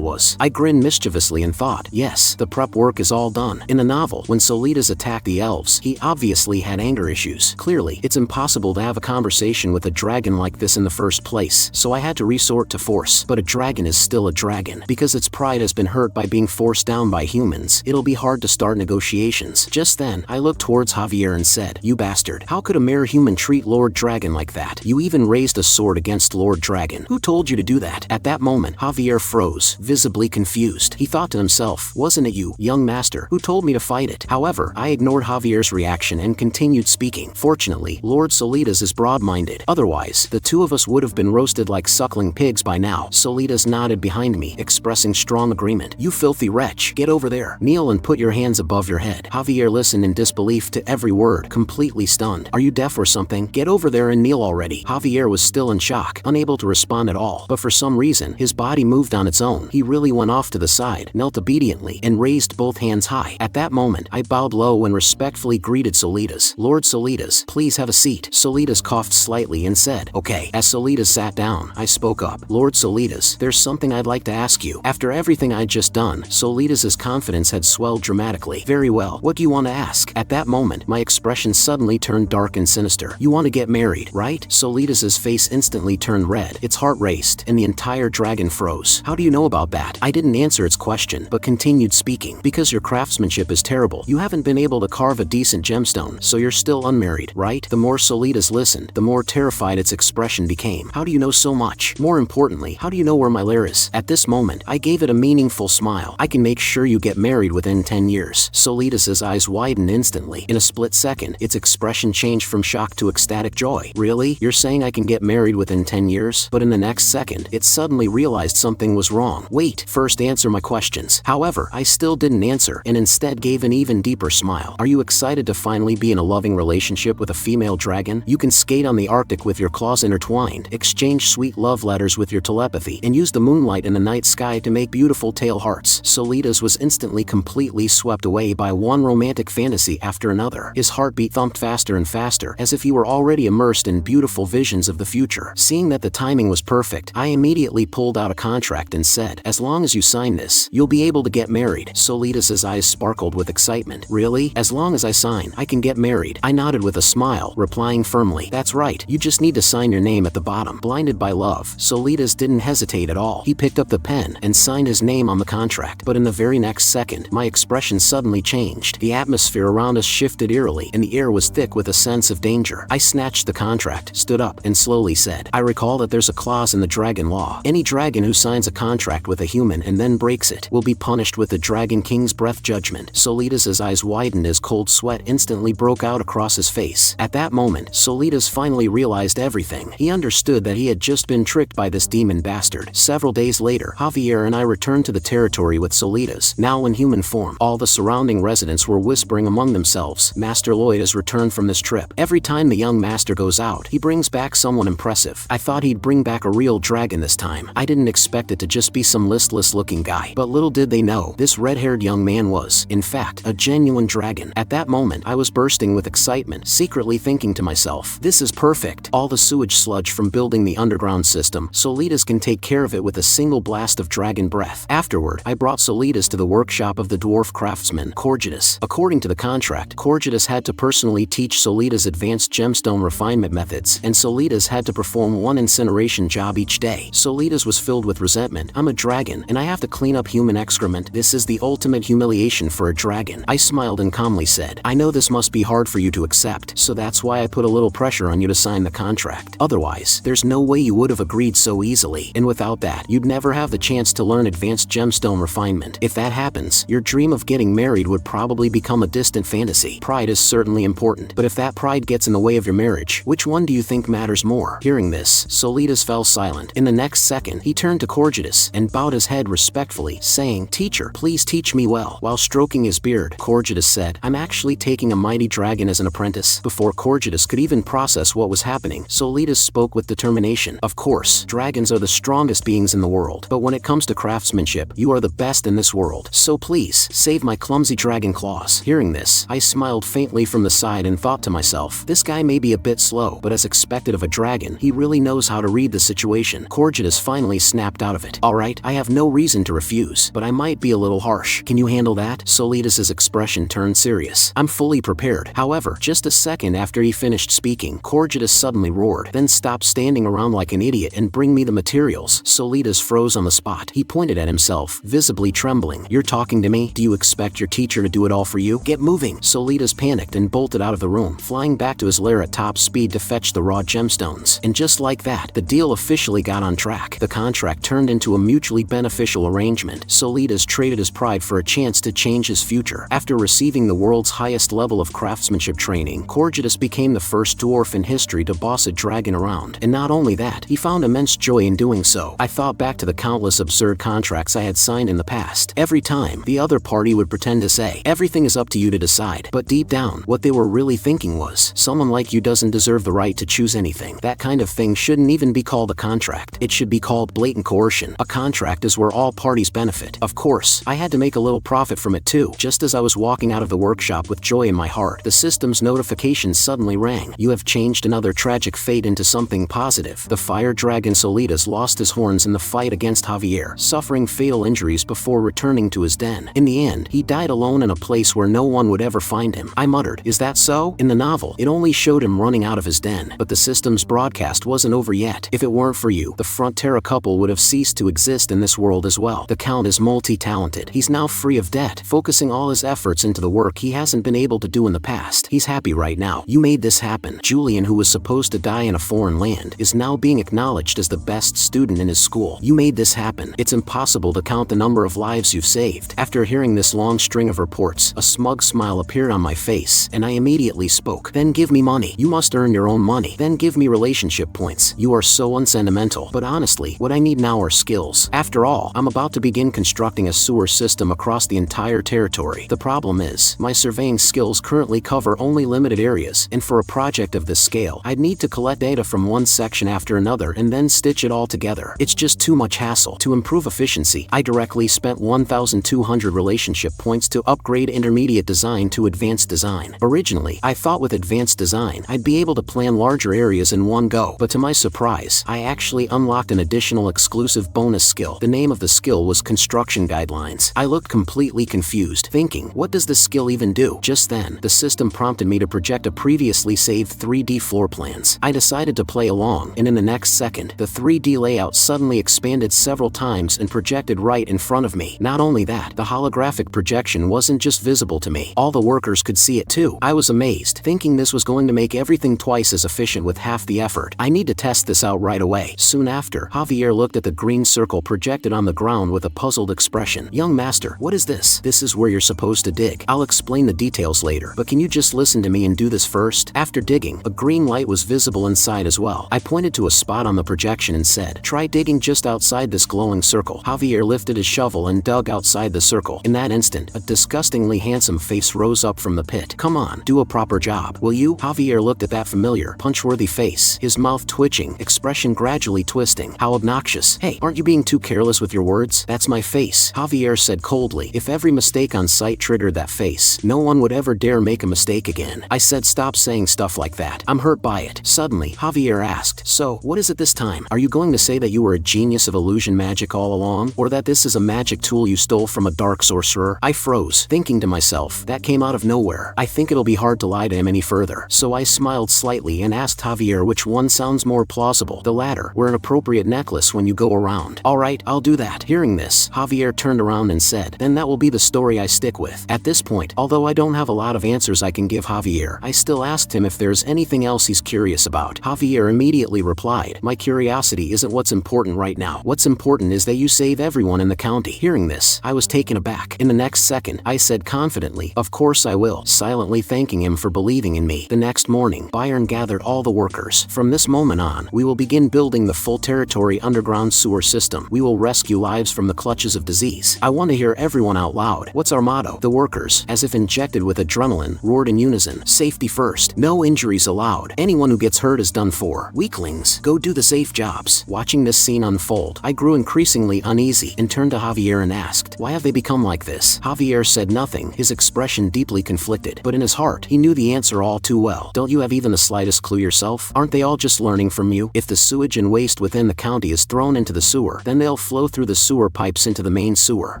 was. I grinned mischievously and thought, yes, the prep work is all done. In the novel, when Solitas attacked the elves, he obviously had anger issues. Clearly, it's impossible to have a conversation with a dragon like this in the first place, so I had to resort to force. But a dragon is still a dragon. Because its pride has been hurt by being forced down by humans, it'll be hard to start negotiations. Just then, I looked towards Javier and said, you bastard. How could a mere human treat Lord Dragon like that? You even raised a sword against Lord Dragon. Who told you to do that? At that moment, Javier froze, visibly confused. He thought to himself, wasn't it you, young master, who told me to fight it? However, I ignored Javier's reaction and continued speaking. Fortunately, Lord Solitas is broad-minded. Otherwise, the two of us would have been roasted like suckling pigs by now. Solitas nodded behind me, expressing strong agreement. You filthy wretch, get over there. Kneel and put your hands above your head. Javier listened in disbelief to every word, completely stunned. Are you deaf or something? Get over there and kneel already. Javier was still in shock, unable to respond at all, but for some reason, his body moved on its own. He really went off to the side, knelt obediently, and raised both hands high. At that moment, I bowed low and respectfully greeted Solitas. Lord Solitas, please have a seat. Solitas coughed slightly and said, okay. As Solitas sat down, I spoke up. Lord Solitas, there's something I'd like to ask you. After everything I'd just done, Solitas' confidence had swelled dramatically. Very well, what do you want to ask? At that moment, my expression suddenly turned dark and sinister. You want to get married, right? Solitas' face instantly turned red, its heart raced, and the entire dragon froze. How do you know about that? I didn't answer its question, but continued speaking. Because your craftsmanship is terrible. You haven't been able to carve a decent gemstone, so you're still unmarried, right? The more Solitas listened, the more terrified its expression became. How do you know so much? More importantly, how do you know where my lair is? At this moment, I gave it a meaningful smile. I can make sure you get married within 10 years. Solitas' eyes widened instantly. In a split second, its expression changed from shock to ecstatic joy. Really? You're saying I can get married within 10 years? But in the next second, it suddenly realized something was wrong. Wait, first answer my questions. However, I still didn't answer, and instead gave an even deeper smile. Are you excited to finally be in a loving relationship with a female dragon? You can skate on the Arctic with your claws intertwined, exchange sweet love letters with your telepathy, and use the moonlight in the night sky to make beautiful tail hearts. Solitas was instantly completely swept away by one romantic fantasy after another. His heartbeat thumped faster and faster, as if he were already immersed in beautiful visions of the future. Seeing that the timing was perfect, I immediately pulled out a contract and said, as long as you sign this, you'll be able to get married. Solitas' eyes sparkled with excitement. Really? As long as I sign, I can get married? I nodded with a smile, replying firmly, that's right, you just need to sign your name at the bottom. Blinded by love, Solitas didn't hesitate at all. He picked up the pen and signed his name on the contract. But in the very next second, my expression suddenly changed. The atmosphere around us shifted eerily, and the air was thick with a sense of danger. I snatched the contract, stood up, and slowly said, I recall that there's a clause in the dragon law. Any dragon who signs a contract with a human and then breaks it will be punished with the Dragon King's breath judgment. Solitas' eyes widened as cold sweat instantly broke out across his face. At that moment, Solitas finally realized everything. He understood that he had just been tricked by this demon bastard. Several days later, Javier and I returned to the territory with Solitas, now in human form. All the surrounding residents were whispering among themselves, Master Lloyd has returned from this trip. Every time the young master goes out, he brings back someone impressive. I thought he'd bring back a real dragon this time. I didn't expect it to just be some listless looking guy. But little did they know, this red-haired young man was, in fact, a genuine dragon. At that moment, I was bursting with excitement, secretly thinking to myself, this is perfect. All the sewage sludge from building the underground system, Solitas can take care of it with a single blast of dragon breath. Afterward, I brought Solitas to the workshop of the dwarf craftsman, Corgitus. According to the contract, Corgitus had to personally teach Solitas advanced gemstone refinement methods, and Solitas had to perform one incineration job each day. Solitas was filled with resentment. I'm a dragon, and I have to clean up human excrement. This is the ultimate humiliation for a dragon. I smiled and calmly said, I know this must be hard for you to accept, so that's why I put a little pressure on you to sign the contract. Otherwise, there's no way you would have agreed so easily. And without that, you'd never have the chance to learn advanced gemstone refinement. If that happens, your dream of getting married would probably become a distant fantasy. Pride is certainly important, but if that pride gets in the way of your marriage, which one do you think matters more? Hearing this, Solitas fell silent. In the next second, he turned to Corgetus and bowed his head respectfully, saying, "Teacher, please teach me well." While stroking his beard, Corgetus said, "I'm actually taking a mighty dragon as an apprentice." Before Corgetus could even process what was happening, Solitas spoke with determination. "Of course, dragons are the strongest beings in the world, but when it comes to craftsmanship, you are the best in this world. So please, save my clumsy dragon claws." Hearing this, I smiled faintly from the side and thought to myself, this guy may be a bit slow, but as expected of a dragon, he really knows how to read the situation. Corgetus finally snapped out of it. "Alright, I have no reason to refuse, but I might be a little harsh. Can you handle that?" Solitas' expression turned serious. "I'm fully prepared." However, just a second after he finished speaking, Corgetus suddenly roared, "Then stop standing around like an idiot and bring me the materials." Solitas froze on the spot. He pointed at himself, visibly trembling. "You're talking to me? Do you expect your teacher to do it all for you? Get moving!" Solitas panicked and bolted out of the room, flying back to his lair at top speed to fetch the raw gemstones. And just like that, the deal officially got on track. The contract turned into a mutually beneficial arrangement. Solitas traded his pride for a chance to change his future. After receiving the world's highest level of craftsmanship training, Corgetus became the first dwarf in history to boss a dragon around. And not only that, he found immense joy in doing so. I thought back to the countless absurd contracts I had signed in the past. Every time, the other party would pretend to say, "Everything is up to you to decide." But deep down, what they were really thinking was, "Someone like you doesn't deserve the right to choose anything." That kind of thing shouldn't even be called a contract. It should be called blatant coercion. A contract is where all parties benefit. Of course, I had to make a little profit from it too. Just as I was walking out of the workshop with joy in my heart, the system's notification suddenly rang. "You have changed another tragic fate into something positive." The fire dragon Solitas lost his horns in the fight against Javier, suffering fatal injuries before returning to his den. In the end, he died alone in a place where no one would ever find him. I muttered, "Is that so?" In the novel, it only showed him running out of his den, but the system's broadcast wasn't over yet. If it weren't for you, the Frontera couple would have ceased to exist in this world as well. The Count is multi-talented. He's now free of debt, focusing all his efforts into the work he hasn't been able to do in the past. He's happy right now. You made this happen. Julian, who was supposed to die in a foreign land, is now being acknowledged as the best student in his school. You made this happen. It's impossible to count the number of lives you've saved. After hearing this long string of reports, a smug smile appeared on my face, and I immediately spoke. "Then give me money. You must earn your own money. Then give me relationship points. You are so unsentimental. But honestly, what I need now are skills. After all, I'm about to begin constructing a sewer system across the entire territory. The problem is, my surveying skills currently cover only limited areas, and for a project of this scale, I'd need to collect data from one section after another and then stitch it all together. It's just too much hassle. To improve efficiency, I directly spent 1,200 relationship points to upgrade intermediate design to advanced design. Originally, I thought with advanced design, I'd be able to plan larger areas in one go, but to my surprise, I actually unlocked an additional exclusive bonus skill. The name of the skill was Construction Guidelines. I looked completely confused, thinking, what does this skill even do? Just then, the system prompted me to project a previously saved 3D floor plans. I decided to play along, and in the next second, the 3D layout suddenly expanded several times and projected right in front of me. Not only that, the holographic projection wasn't just visible to me. All the workers could see it too. I was amazed, thinking this was going to make everything twice as efficient with half the effort. I need to test this out right away. Soon after, Javier looked at the green circle projected on the ground with a puzzled expression. "Young master, what is this?" "This is where you're supposed to dig. I'll explain the details later, but can you just listen to me and do this first?" After digging, a green light was visible inside as well. I pointed to a spot on the projection and said, "Try digging just outside this glowing circle." Javier lifted his shovel and dug outside the circle. In that instant, a disgustingly handsome face rose up from the pit. "Come on, do a proper job, will you?" Javier looked at that familiar, punch-worthy face, his mouth twitching, expression gradually twisting. How obnoxious. "Hey, aren't you being too careless with your words?" "That's my face," Javier said coldly. If every mistake on site triggered that face, no one would ever dare make a mistake again. I said, "Stop saying stuff like that. I'm hurt by it." Suddenly, Javier asked, "So, what is it this time? Are you going to say that you were a genius of illusion magic all along, or that this is a magic tool you stole from a dark sorcerer?" I froze, thinking to myself, that came out of nowhere. I think it'll be hard to lie to him any further. So I smiled slightly and asked Javier which one sounds more plausible. The latter, wear an appropriate necklace when you go around. "Alright, I'll do that." Hearing this, Javier turned around and said, "Then that will be the story I stick with." At this point, although I don't have a lot of answers I can give Javier, I still asked him if there's anything else he's curious about. Javier immediately replied, my curiosity isn't what's important right now. What's important is that you save everyone in the county. Hearing this, I was taken aback. In the next second, I said confidently, of course I will, silently thanking him for believing in me. The next morning, Byron gathered all the workers. From this moment on, we will begin building the full territory underground sewer system. We will rescue lives from the clutches of disease. I want to hear everyone out loud. What's our motto? The workers, as if injected with adrenaline, roared in unison. Safety first. No injuries allowed. Anyone who gets hurt is done for. Weaklings, go do the safe jobs. Watching this scene unfold, I grew increasingly uneasy and turned to Javier and asked, why have they become like this? Javier said nothing, his expression deeply conflicted, but in his heart, he knew the answer all too well. Don't you have even the slightest clue yourself? Aren't they all just learning from you? If the sewage and waste within the county is thrown into the sewer, then they'll flow through the sewer pipes into the main sewer.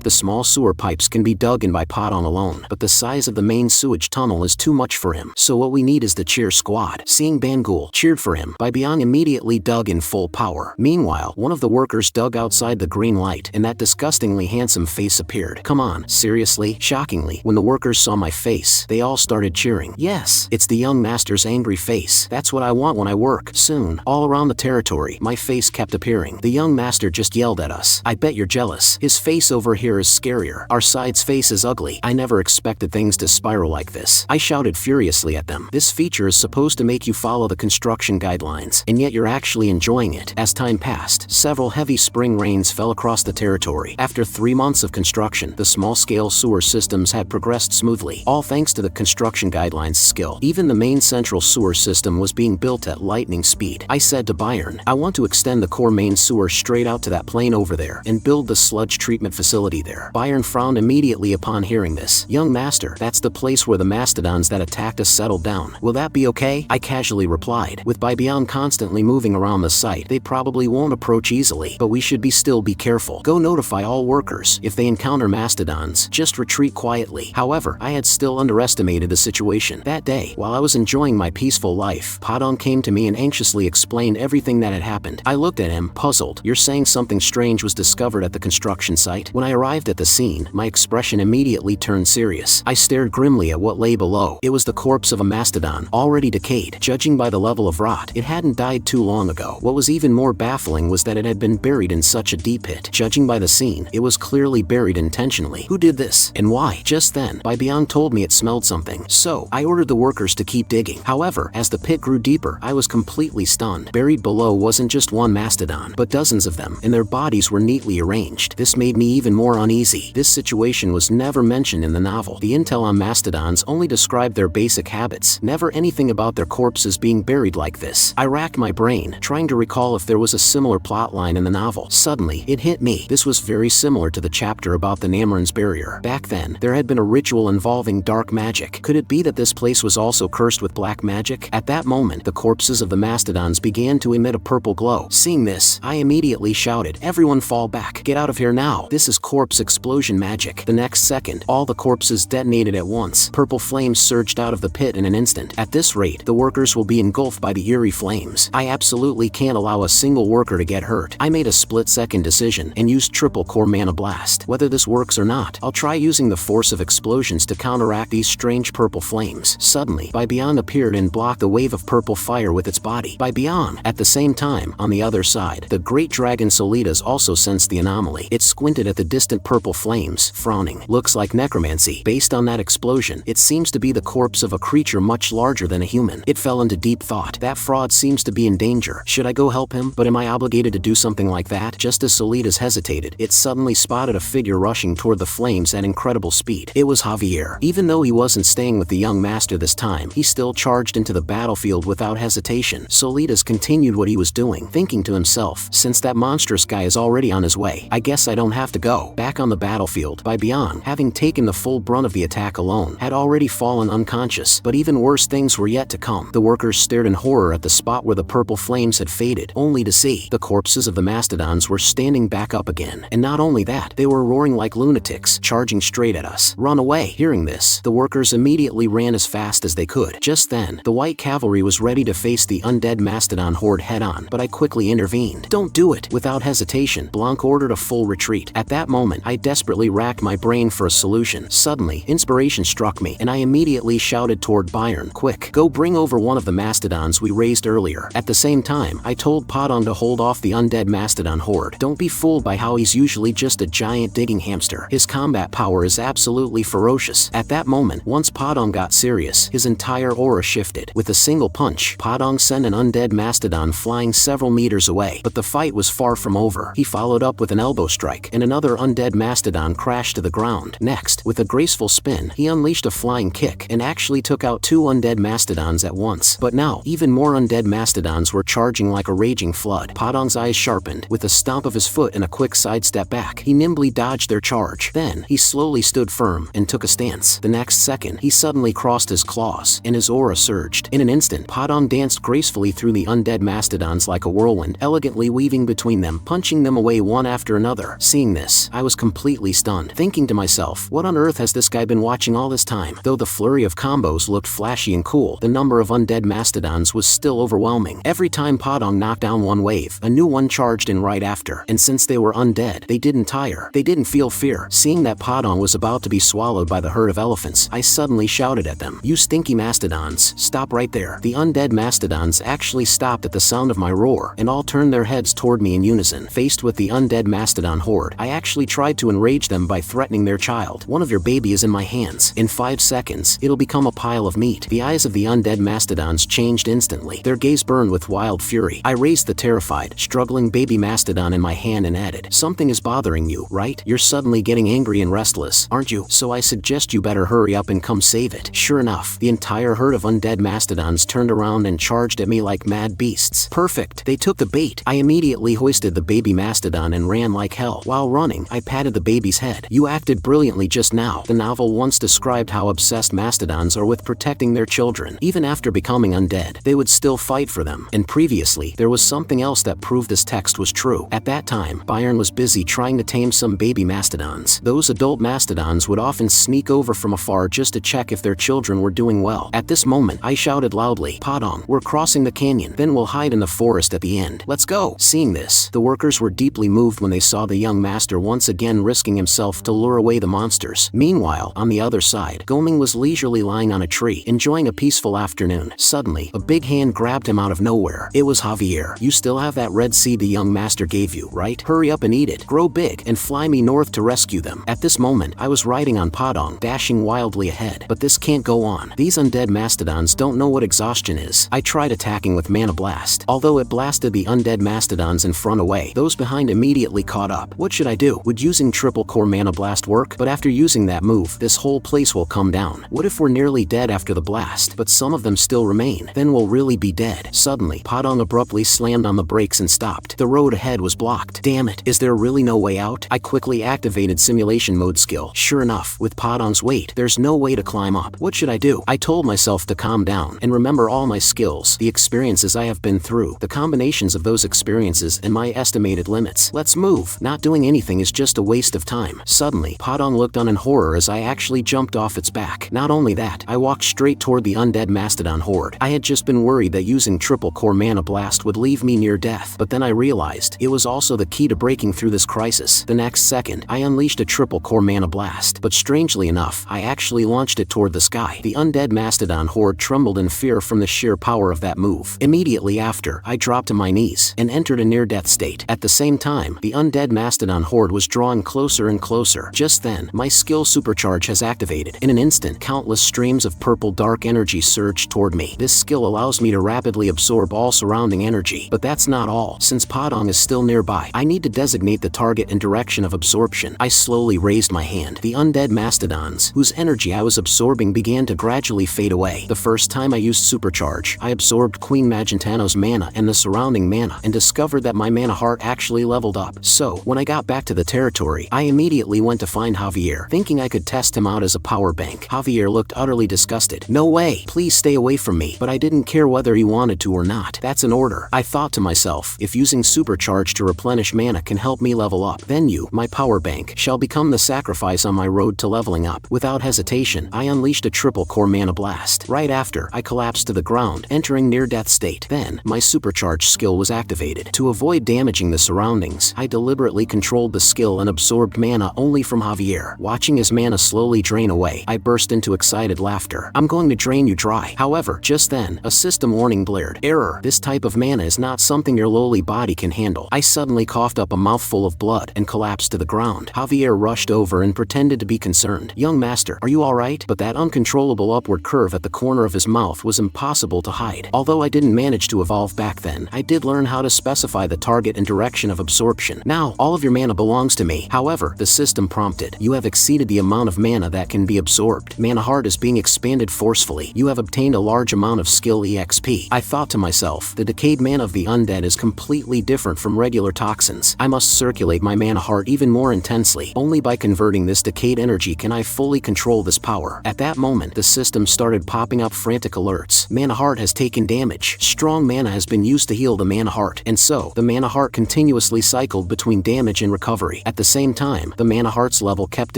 The small sewer pipes can be dug in by Padon alone, but the size of the main sewage tunnel is too much for him. So what we need is the cheer squad. Seeing Bangul cheered for him, Baibiang immediately dug in full power. Meanwhile, one of the workers dug outside the green light, and that disgustingly handsome face appeared. Come on, seriously? Shockingly, when the workers saw my face, they all started cheering. Yes, it's the young master's angry face. That's what I want when I work. Soon, all around the territory, my face kept appearing. The young master just yelled at us. I bet you're jealous. His face over here is scarier. Our side's face is ugly. I never expected things to spiral like this. I shouted furiously at them. This feature is supposed to make you follow the construction guidelines, and yet you're actually enjoying it. As time passed, several heavy spring rains fell across the territory. After 3 months of construction, the small-scale sewer systems had progressed smoothly, all thanks to the construction guidelines skill. Even the main central sewer system was being built at lightning speed. I said to Byron, I want to extend the core main sewer straight out to that plain over there and build the sludge treatment facility there. Byron frowned immediately upon hearing this. Young master, that's the place where the mastodons that attacked us settled down. Will that be okay? I casually replied. With Baibiang constantly moving around the site, they probably won't approach easily, but we should still be careful. Go notify all workers. If they encounter mastodons, just retreat quietly. However, I had still underestimated the situation. That day, while I was enjoying my peaceful life, Padon came to me and anxiously explained everything that had happened. I looked at him, puzzled. You're saying something strange was discovered at the construction site? When I arrived at the scene, my expression immediately turned serious. I stared grimly at what lay below. It was the corpse of a mastodon, already decayed. Judging by the level of rot, it hadn't died too long ago. What was even more baffling was that it had been buried in such a deep pit. Judging by the scene, it was clearly buried intentionally. Who did this, and why? Just then, Baibiang told me it smelled something, so I ordered the workers to keep digging. However, as the pit grew deeper, I was completely stunned. Buried below wasn't just one mastodon, but dozens of them, and their bodies were neatly arranged. This made me even more uneasy. This situation was never mentioned in the novel. The intel on mastodons only described their basic habits, never anything about their corpses being buried like this. I racked my brain, trying to recall if there was a similar plotline in the novel. Suddenly, it hit me. This was very similar to the chapter about the Namarins barrier. Back then, there had been a ritual involving dark magic. Could it be that this place was also cursed with black magic? At that moment, the corpses of the mastodons began to emit a purple glow. Seeing this, I immediately shouted, everyone fall back. Get out of here now. This is corpse explosion magic. The next second, all the corpses detonated at once. Purple flames surged out of the pit in an instant. At this rate, the workers will be engulfed by the eerie flames. I absolutely can't allow a single worker to get hurt. I made a split-second decision and used triple core mana blast. Whether this works or not, I'll try using the force of explosions to counteract these strange purple flames. Suddenly, Baibiang appeared and blocked the wave of purple fire with its body. Baibiang! At the same time, on the other side, the great dragon Solitas also sensed the anomaly. It squinted at the distant purple flames, frowning. Looks like necromancy. Based on that explosion, it seems to be the corpse of a creature much larger than a human. It fell into deep thought. That fraud seems to be in danger. Should I go help him? But am I obligated to do something like that? Just as Solitas hesitated, it suddenly spotted a figure rushing toward the flames at incredible speed. It was Javier. Even though he wasn't staying with the young master this time, he still charged into the battlefield without hesitation. Solitas continued what he was doing, thinking to himself, since that monstrous guy is already on his way, I guess I don't have to go. Back on the battlefield, Baibiang, having taken the full brunt of the attack alone, had already fallen unconscious, but even worse things were yet to come. The workers stared in horror at the spot where the purple flames had faded, only to see the corpses of the mastodons were standing back up again. And not only that, they were roaring like lunatics, charging straight at us. Run away! Hearing this, the workers immediately ran as fast as they could. Just then, the white cavalry was ready to face the undead mastodon horde head-on, but I quickly intervened. Don't do it! Without hesitation, Blanc ordered a full retreat. At that moment, I desperately racked my brain for a solution. Suddenly, inspiration struck me, and I immediately shouted toward Byron, quick, Go bring over one of the mastodons we raised earlier. At the same time, I told Podong to hold off the undead mastodon horde. Don't be fooled by how he's usually just a giant digging hamster. His combat power is absolutely ferocious. At that moment, once Podong got serious, his entire aura shifted. With a single punch, Podong sent an undead mastodon flying several meters away. But the fight was far from over. He followed up with an elbow strike, and another undead mastodon crashed to the ground. Next, with a graceful spin, he unleashed a flying kick and actually took out 2 undead mastodons at once. But now, even more undead mastodons were charging like a raging flood. Podong's eyes sharpened. With a stomp of his foot and a quick sidestep back, he nimbly dodged their charge. Then, he slowly stood firm and took a stance. The next second, he suddenly crossed his claws, and his aura surged. In an instant, Podong danced gracefully through the undead mastodons like a whirlwind, elegantly weaving between them, punching them away one after another. Seeing this, I was completely stunned, thinking to myself, what on earth has this guy been watching all this time? Though the flurry of combos looked flashy and cool, the number of undead mastodons was still overwhelming. Every time Podong knocked down one wave, a new one charged in right after. And since they were undead, they didn't tire. They didn't feel fear. Seeing that Podong was about to be swallowed by the herd of elephants, I suddenly shouted at them, "You stinky mastodons, stop right there." The undead mastodons actually stopped at the sound of my roar, and all turned their heads toward me in unison. Faced with the undead mastodon horde, I actually tried to enrage them by threatening their child. "One of your baby is in my hands. In 5 seconds, it'll become a pile of meat." The eyes of the undead mastodons changed instantly. Their gaze burned with wild fury. I raised the terrified, struggling baby mastodon in my hand and added, "Something is bothering you, right? You're suddenly getting angry and restless, aren't you? So I suggest you better hurry up and come save it." Sure enough, the entire herd of undead mastodons turned around and charged at me like mad beasts. Perfect! They took the bait. I immediately hoisted the baby mastodon and ran like hell. While running, I patted the baby's head. "You acted brilliantly just now." The novel once described how obsessed mastodons are with protecting their children. Even after becoming undead, they would still fight for them. And previously, there was something else that proved this text was true. At that time, Byron was busy trying to tame some baby mastodons. Those adult mastodons would often sneak over from afar just to check if their children were doing well. At this moment, I shouted loudly, "Podong, we're crossing the canyon. Then we'll hide in the forest at the end. Let's go." Seeing this, the workers were deeply moved when they saw the young master once again risking himself to lure away the monsters. Meanwhile, on the other side, Goming was leisurely lying on a tree, enjoying a peaceful afternoon. Suddenly, a big hand grabbed him out of nowhere. It was Javier. "You still have that red seed the young master gave you, right? Hurry up and eat it. Grow big and fly me north to rescue them." At this moment, I was riding on Podong, dashing wildly ahead. But this can't go on. These undead mastodons don't know what exhaustion is. I tried attacking with Mana Blast. Although it blasted the undead mastodons in front away, those behind immediately caught up. What should I do? Would using triple core Mana Blast work? But after using that move, this whole place will come down. What if we're nearly dead after the blast, but some of them still remain? Then we'll really be dead. Suddenly, Podong abruptly slammed on the brakes and stopped. The road ahead was blocked. Damn it, is there really no way out? I quickly activated simulation mode skill. Sure enough, with Podong's weight, there's no way to climb up. What should I do? I told myself to calm down and remember all my skills, the experiences I have been through, the combinations of those experiences and my estimated limits. Let's move. Not doing anything is just a waste of time. Suddenly, Podong looked on in horror as I actually jumped off its back. Not only that, I walked straight toward the undead mastodon horde. I had just been worried that using triple core Mana Blast would leave me near death, but then I realized it was also the key to breaking through this crisis. The next second, I unleashed a triple core Mana Blast, but strangely enough, I actually launched it toward the sky. The undead mastodon horde trembled in fear from the sheer power of that move. Immediately after, I dropped to my knees and entered a near-death state. At the same time, the undead mastodon horde was drawing closer and closer. Just then, my skill supercharge has activated. In an instant, countless streams of purple dark energy surged toward me. This skill allows me to rapidly absorb all surrounding energy. But that's not all. Since Podong is still nearby, I need to designate the target and direction of absorption. I slowly raised my hand. The undead mastodons, whose energy I was absorbing, began to gradually fade away. The first time I used supercharge, I absorbed Queen Magentano's mana and the surrounding mana, and discovered that my mana heart actually leveled up. So, when I got back to the territory, I immediately went to find Javier, thinking I could test him out as a power bank. Javier looked utterly disgusted. "No way! Please stay away from me." But I didn't care whether he wanted to or not. That's an order. I thought to myself, if using supercharge to replenish mana can help me level up, then you, my power bank, shall become the sacrifice on my road to leveling up. Without hesitation, I unleashed a triple core Mana Blast. Right after, I collapsed to the ground, entering near-death state. Then, my supercharge skill was activated. To avoid damaging the surroundings, I deliberately controlled the skill and absorbed mana only from Javier. Watching his mana slowly drain away, I burst into excited laughter. "I'm going to drain you dry. However, just then, a system warning blared. Error. This type of mana is not something your lowly body can handle. I suddenly coughed up a mouthful of blood and collapsed to the ground. Javier rushed over and pretended to be concerned. Young master, are you alright? But that uncontrollable upward curve at the corner of his mouth was impossible to hide. Although I didn't manage to evolve back then, I did learn how to specify the target and direction of absorption. Now, all of your mana belongs to me. However, the system prompted. You have exceeded the amount of mana that can be absorbed. Mana heart is being expanded forcefully. You have obtained a large amount of skill EXP. I thought to myself, the decayed mana of the undead is completely different from regular toxins. I must circulate my mana heart even more intensely. Only by converting this decayed energy can I fully control this power. At that moment, the system started popping up frantic alerts. Mana heart has taken damage. Strong mana has been used to heal the mana heart. And so, the mana heart continuously cycled between damage and recovery. At the same time, the mana heart's level kept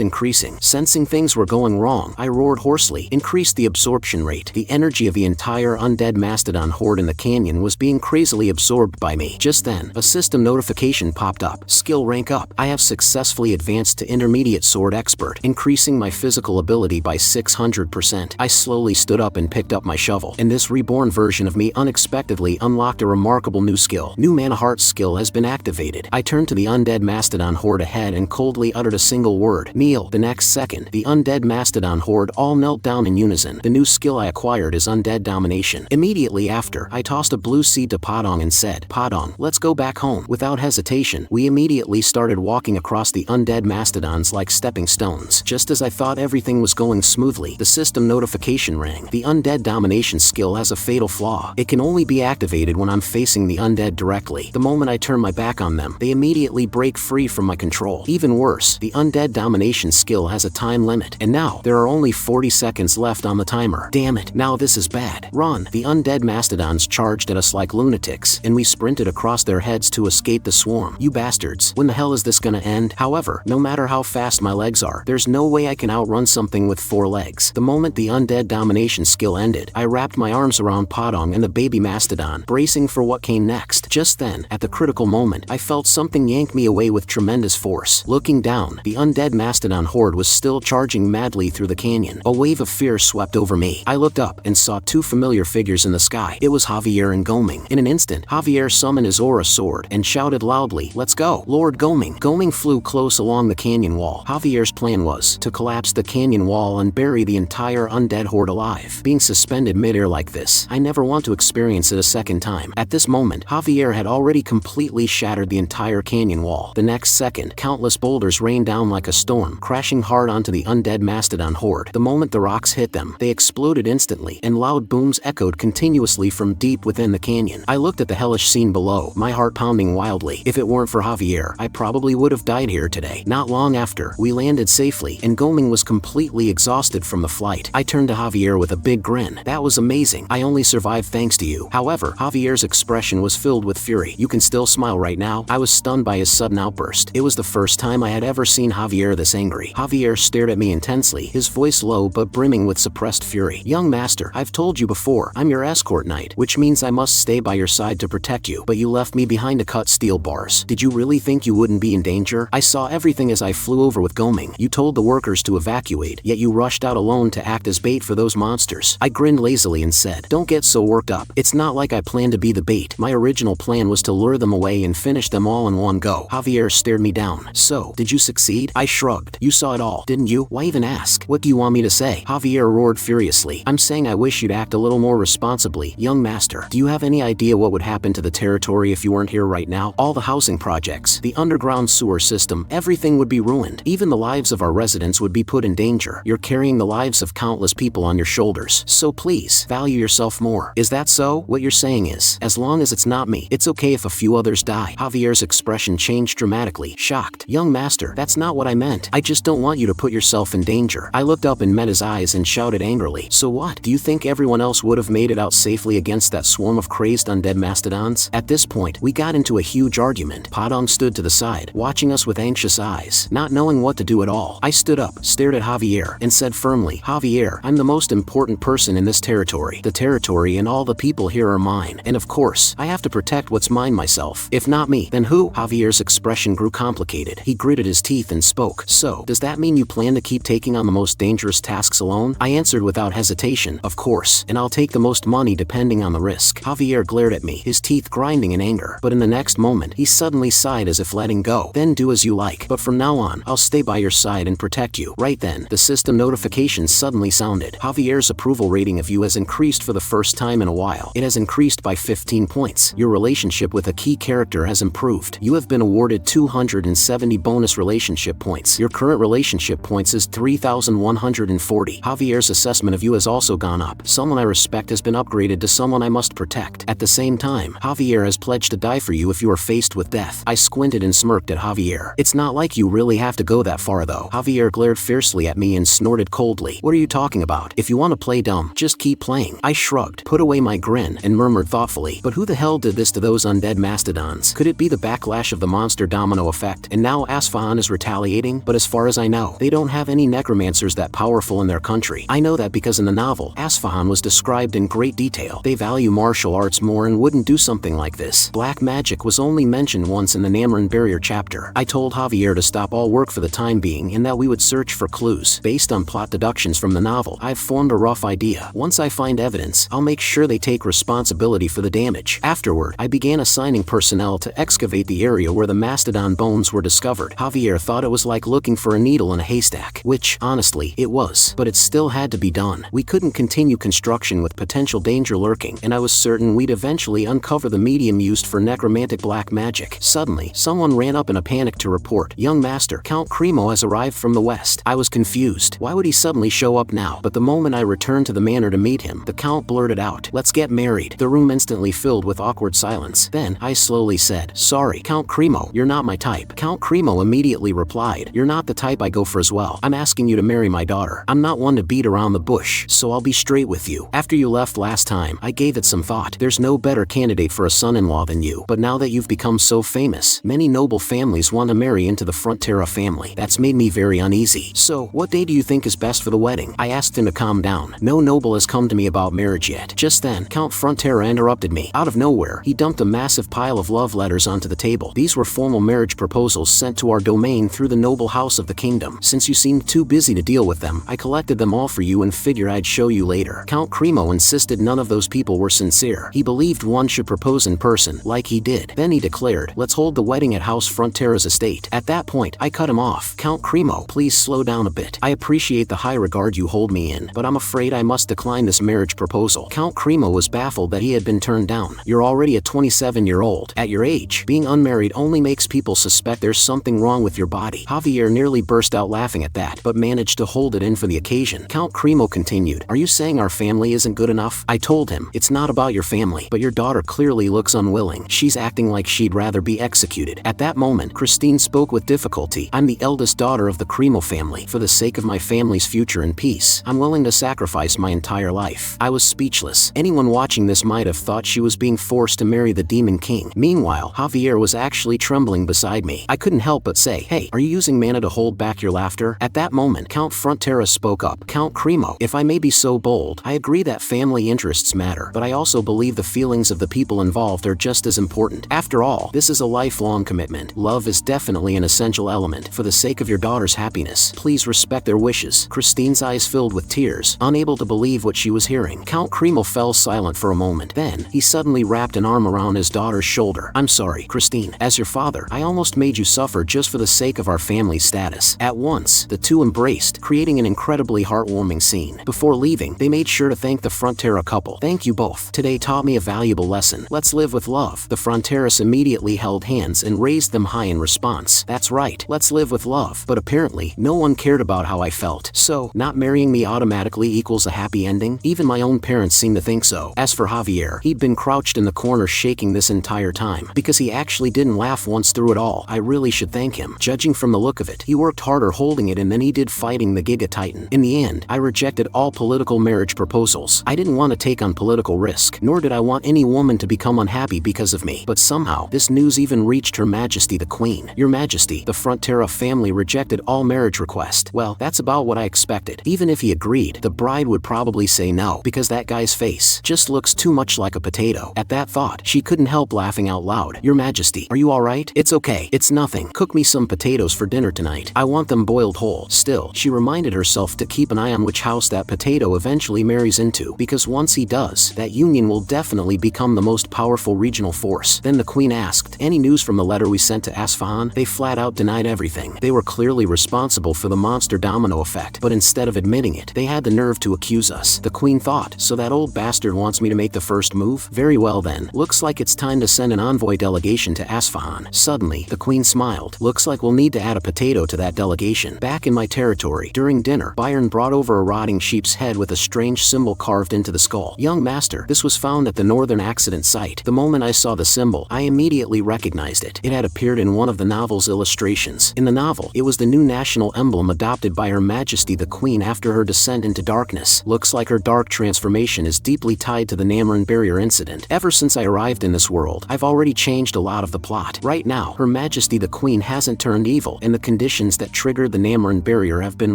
increasing. Sensing things were going wrong, I roared hoarsely, increased the absorption rate. The energy of the entire undead mastodon horde in the canyon was being crazily absorbed by me. Just then, a system notification popped up. Skill rank up. I have successfully advanced to intermediate sword expert, increasing my physical ability by 600%. I slowly stood up and picked up my shovel, and this reborn version of me unexpectedly unlocked a remarkable new skill. New mana heart skill has been activated. I turned to the undead mastodon horde ahead and coldly uttered a single word. Kneel. The next second, the undead mastodon horde all knelt down in unison. The new skill I acquired is undead domination. Immediately after, I tossed a blue seed to Padong and said, Padong, let's go back home. Without hesitation, we immediately started walking across the undead mastodons like stepping stones. Just as I thought everything was going smoothly, the system notification rang. The undead domination skill has a fatal flaw. It can only be activated when I'm facing the undead directly. The moment I turn my back on them, they immediately break free from my control. Even worse, the undead domination skill has a time limit, and now there are only 40 seconds left on the timer. Damn it, now this is bad. Run! The undead mastodons charged at us like lunatics, and we sprinted across their heads to escape the swarm. You bastards, when the hell is this gonna end? However, no matter how fast my legs are, there's no way I can outrun something with 4 legs. The moment the undead domination skill ended, I wrapped my arms around Padong and the baby mastodon, bracing for what came next. Just then, at the critical moment, I felt something yank me away with tremendous force. Looking down, the undead mastodon horde was still charging madly through the canyon. A wave of fear swept over me. I looked up and saw 2 familiar figures in the sky. It was Javier and Goming. In an instant, Javier summoned his aura sword and shouted loudly, "Let's go, Lord Goming." Goming flew close along the canyon wall. Javier's plan was to collapse the canyon wall and bury the entire undead horde alive. Being suspended midair like this, I never want to experience it a second time. At this moment, Javier had already completely shattered the entire canyon wall. The next second, countless boulders rained down like a storm, crashing hard onto the undead mastodon horde. The moment the rocks hit them, they exploded instantly, and loud booms echoed continuously from deep within the canyon. I looked at the hellish scene below, my heart pounding wildly. If it weren't for Javier, I probably would have died here today. Not long after, we landed safely, and Goming was completely exhausted from the flight. I turned to Javier with a big grin. That was amazing. I only survived thanks to you. However, Javier's expression was filled with fury. You can still smile right now. I was stunned by his sudden outburst. It was the first time I had ever seen Javier this angry. Javier stared at me intensely, his voice low but brimming with suppressed fury. Young master, I've told you before, I'm your escort knight, which means I must stay by your side to protect you, but you left me behind to cut steel bars. Did you really think you wouldn't be in danger? I saw everything as I flew over with Goming. You told the workers to evacuate, yet you rushed out alone to act as bait for those monsters. I grinned lazily and said, don't get so worked up. It's not like I planned to be the bait. My original plan was to lure them away and finish them all in one go. Javier stared me down. So, did you succeed? I shrugged. You saw it all, didn't you? Why even ask? What do you want me to say? Javier roared furiously. I'm saying I wish you'd act a little more responsibly, young master. Do you have any idea what would happen to the territory if you weren't here right now? All the housing projects, the underground sewer system, everything would be ruined. Even the lives of our residents would be put in danger. You're carrying the lives of countless people on your shoulders. So please, value yourself more. Is that so? What you're saying is, as long as it's not me, it's okay if a few others die. Javier's expression changed dramatically, shocked. Young master, that's not what I meant. I just don't want you to put yourself in danger. I looked up and met his eyes and shouted angrily. So what? Do you think everyone else would have made it out safely against that swarm of crazed undead mastodons? At this point, we got into a huge argument. Padong stood to the side, watching us with anxious eyes, not knowing what to do at all. I stood up, stared at Javier, and said firmly, Javier, I'm the most important person in this territory. The territory and all the people here are mine, and of course, I have to protect what's mine myself. If not me, then who? Javier's expression grew complicated. He gritted his teeth and spoke. So, does that mean you plan to keep taking on the most dangerous tasks alone? I answered without hesitation. reputation, of course, and I'll take the most money depending on the risk. Javier glared at me, his teeth grinding in anger, but in the next moment, he suddenly sighed as if letting go. Then do as you like, but from now on, I'll stay by your side and protect you. Right then, the system notification suddenly sounded. Javier's approval rating of you has increased for the first time in a while. It has increased by 15 points. Your relationship with a key character has improved. You have been awarded 270 bonus relationship points. Your current relationship points is 3,140. Javier's assessment of you has also gone up. Someone I respect has been upgraded to someone I must protect. At the same time, Javier has pledged to die for you if you are faced with death. I squinted and smirked at Javier. It's not like you really have to go that far though. Javier glared fiercely at me and snorted coldly. What are you talking about? If you want to play dumb, just keep playing. I shrugged, put away my grin, and murmured thoughtfully, but who the hell did this to those undead mastodons? Could it be the backlash of the monster domino effect, and now Asfahan is retaliating? But as far as I know, they don't have any necromancers that powerful in their country. I know that because in the novel, Asfahan was described in great detail. They value martial arts more and wouldn't do something like this. Black magic was only mentioned once in the Namran Barrier chapter. I told Javier to stop all work for the time being and that we would search for clues. Based on plot deductions from the novel, I've formed a rough idea. Once I find evidence, I'll make sure they take responsibility for the damage. Afterward, I began assigning personnel to excavate the area where the mastodon bones were discovered. Javier thought it was like looking for a needle in a haystack, which, honestly, it was. But it still had to be done. We couldn't continue construction with potential danger lurking, and I was certain we'd eventually uncover the medium used for necromantic black magic. Suddenly, someone ran up in a panic to report, "Young master, Count Cremo has arrived from the west." I was confused. Why would he suddenly show up now? But the moment I returned to the manor to meet him, the Count blurted out, "Let's get married." The room instantly filled with awkward silence. Then, I slowly said, "Sorry, Count Cremo, you're not my type." Count Cremo immediately replied, "You're not the type I go for as well. I'm asking you to marry my daughter. I'm not one to beat around the bush, so I'll be straight with you. After you left last time, I gave it some thought. There's no better candidate for a son-in-law than you. But now that you've become so famous, many noble families want to marry into the Frontera family. That's made me very uneasy. So, what day do you think is best for the wedding?" I asked him to calm down. No noble has come to me about marriage yet. Just then, Count Frontera interrupted me. Out of nowhere, he dumped a massive pile of love letters onto the table. These were formal marriage proposals sent to our domain through the noble house of the kingdom. Since you seemed too busy to deal with them, I collected them all for you and figured I'd show you later. Count Cremo insisted none of those people were sincere. He believed one should propose in person, like he did. Then he declared, "Let's hold the wedding at House Frontera's estate." At that point, I cut him off. "Count Cremo, please slow down a bit. I appreciate the high regard you hold me in, but I'm afraid I must decline this marriage proposal." Count Cremo was baffled that he had been turned down. "You're already a 27-year-old. At your age, being unmarried only makes people suspect there's something wrong with your body." Javier nearly burst out laughing at that, but managed to hold it in for the occasion. Count Cremo continued, "Are you saying our family isn't good enough?" I told him, "It's not about your family, but your daughter clearly looks unwilling. She's acting like she'd rather be executed." At that moment, Christine spoke with difficulty. "I'm the eldest daughter of the Cremo family. For the sake of my family's future and peace, I'm willing to sacrifice my entire life." I was speechless. Anyone watching this might have thought she was being forced to marry the Demon King. Meanwhile, Javier was actually trembling beside me. I couldn't help but say, "Hey, are you using mana to hold back your laughter?" At that moment, Count Frontera spoke up. "Count Cremo, if I may be so bold, I agree that family interests matter, but I also believe the feelings of the people involved are just as important. After all, this is a lifelong commitment. Love is definitely an essential element. For the sake of your daughter's happiness, please respect their wishes." Christine's eyes filled with tears, unable to believe what she was hearing. Count Cremo fell silent for a moment. Then, he suddenly wrapped an arm around his daughter's shoulder. "I'm sorry, Christine. As your father, I almost made you suffer just for the sake of our family's status." At once, the two embraced, creating an incredibly heartwarming scene. Before leaving, they made sure to thank the Frontera couple. "Thank you both. Today taught me a valuable lesson. Let's live with love." The Fronteras immediately held hands and raised them high in response. "That's right. Let's live with love." But apparently, no one cared about how I felt. So, not marrying me automatically equals a happy ending? Even my own parents seemed to think so. As for Javier, he'd been crouched in the corner shaking this entire time. Because he actually didn't laugh once through it all. I really should thank him. Judging from the look of it, he worked harder holding it than he did fighting the Giga Titan. In the end, I rejected all political marriage proposals. I didn't want to take on political risk, nor did I want any woman to become unhappy because of me. But somehow, this news even reached Her Majesty the Queen. "Your Majesty, the Frontera family rejected all marriage requests." Well, that's about what I expected. Even if he agreed, the bride would probably say no, because that guy's face just looks too much like a potato. At that thought, she couldn't help laughing out loud. "Your Majesty, are you alright?" "It's okay. It's nothing. Cook me some potatoes for dinner tonight. I want them boiled whole." Still, she reminded herself to keep an eye on which house that potato potato eventually marries into, because once he does, that union will definitely become the most powerful regional force. Then the queen asked, any news from the letter we sent to Asfahan? They flat out denied everything. They were clearly responsible for the monster domino effect, but instead of admitting it, they had the nerve to accuse us. The queen thought, so that old bastard wants me to make the first move? Very well then, looks like it's time to send an envoy delegation to Asfahan. Suddenly, the queen smiled. Looks like we'll need to add a potato to that delegation. Back in my territory, during dinner, Byron brought over a rotting sheep's head with a strange symbol carved into the skull. Young master, this was found at the northern accident site. The moment I saw the symbol, I immediately recognized it. It had appeared in one of the novel's illustrations. In the novel, it was the new national emblem adopted by Her Majesty the Queen after her descent into darkness. Looks like her dark transformation is deeply tied to the Namoran barrier incident. Ever since I arrived in this world, I've already changed a lot of the plot. Right now, Her Majesty the Queen hasn't turned evil, and the conditions that triggered the Namoran barrier have been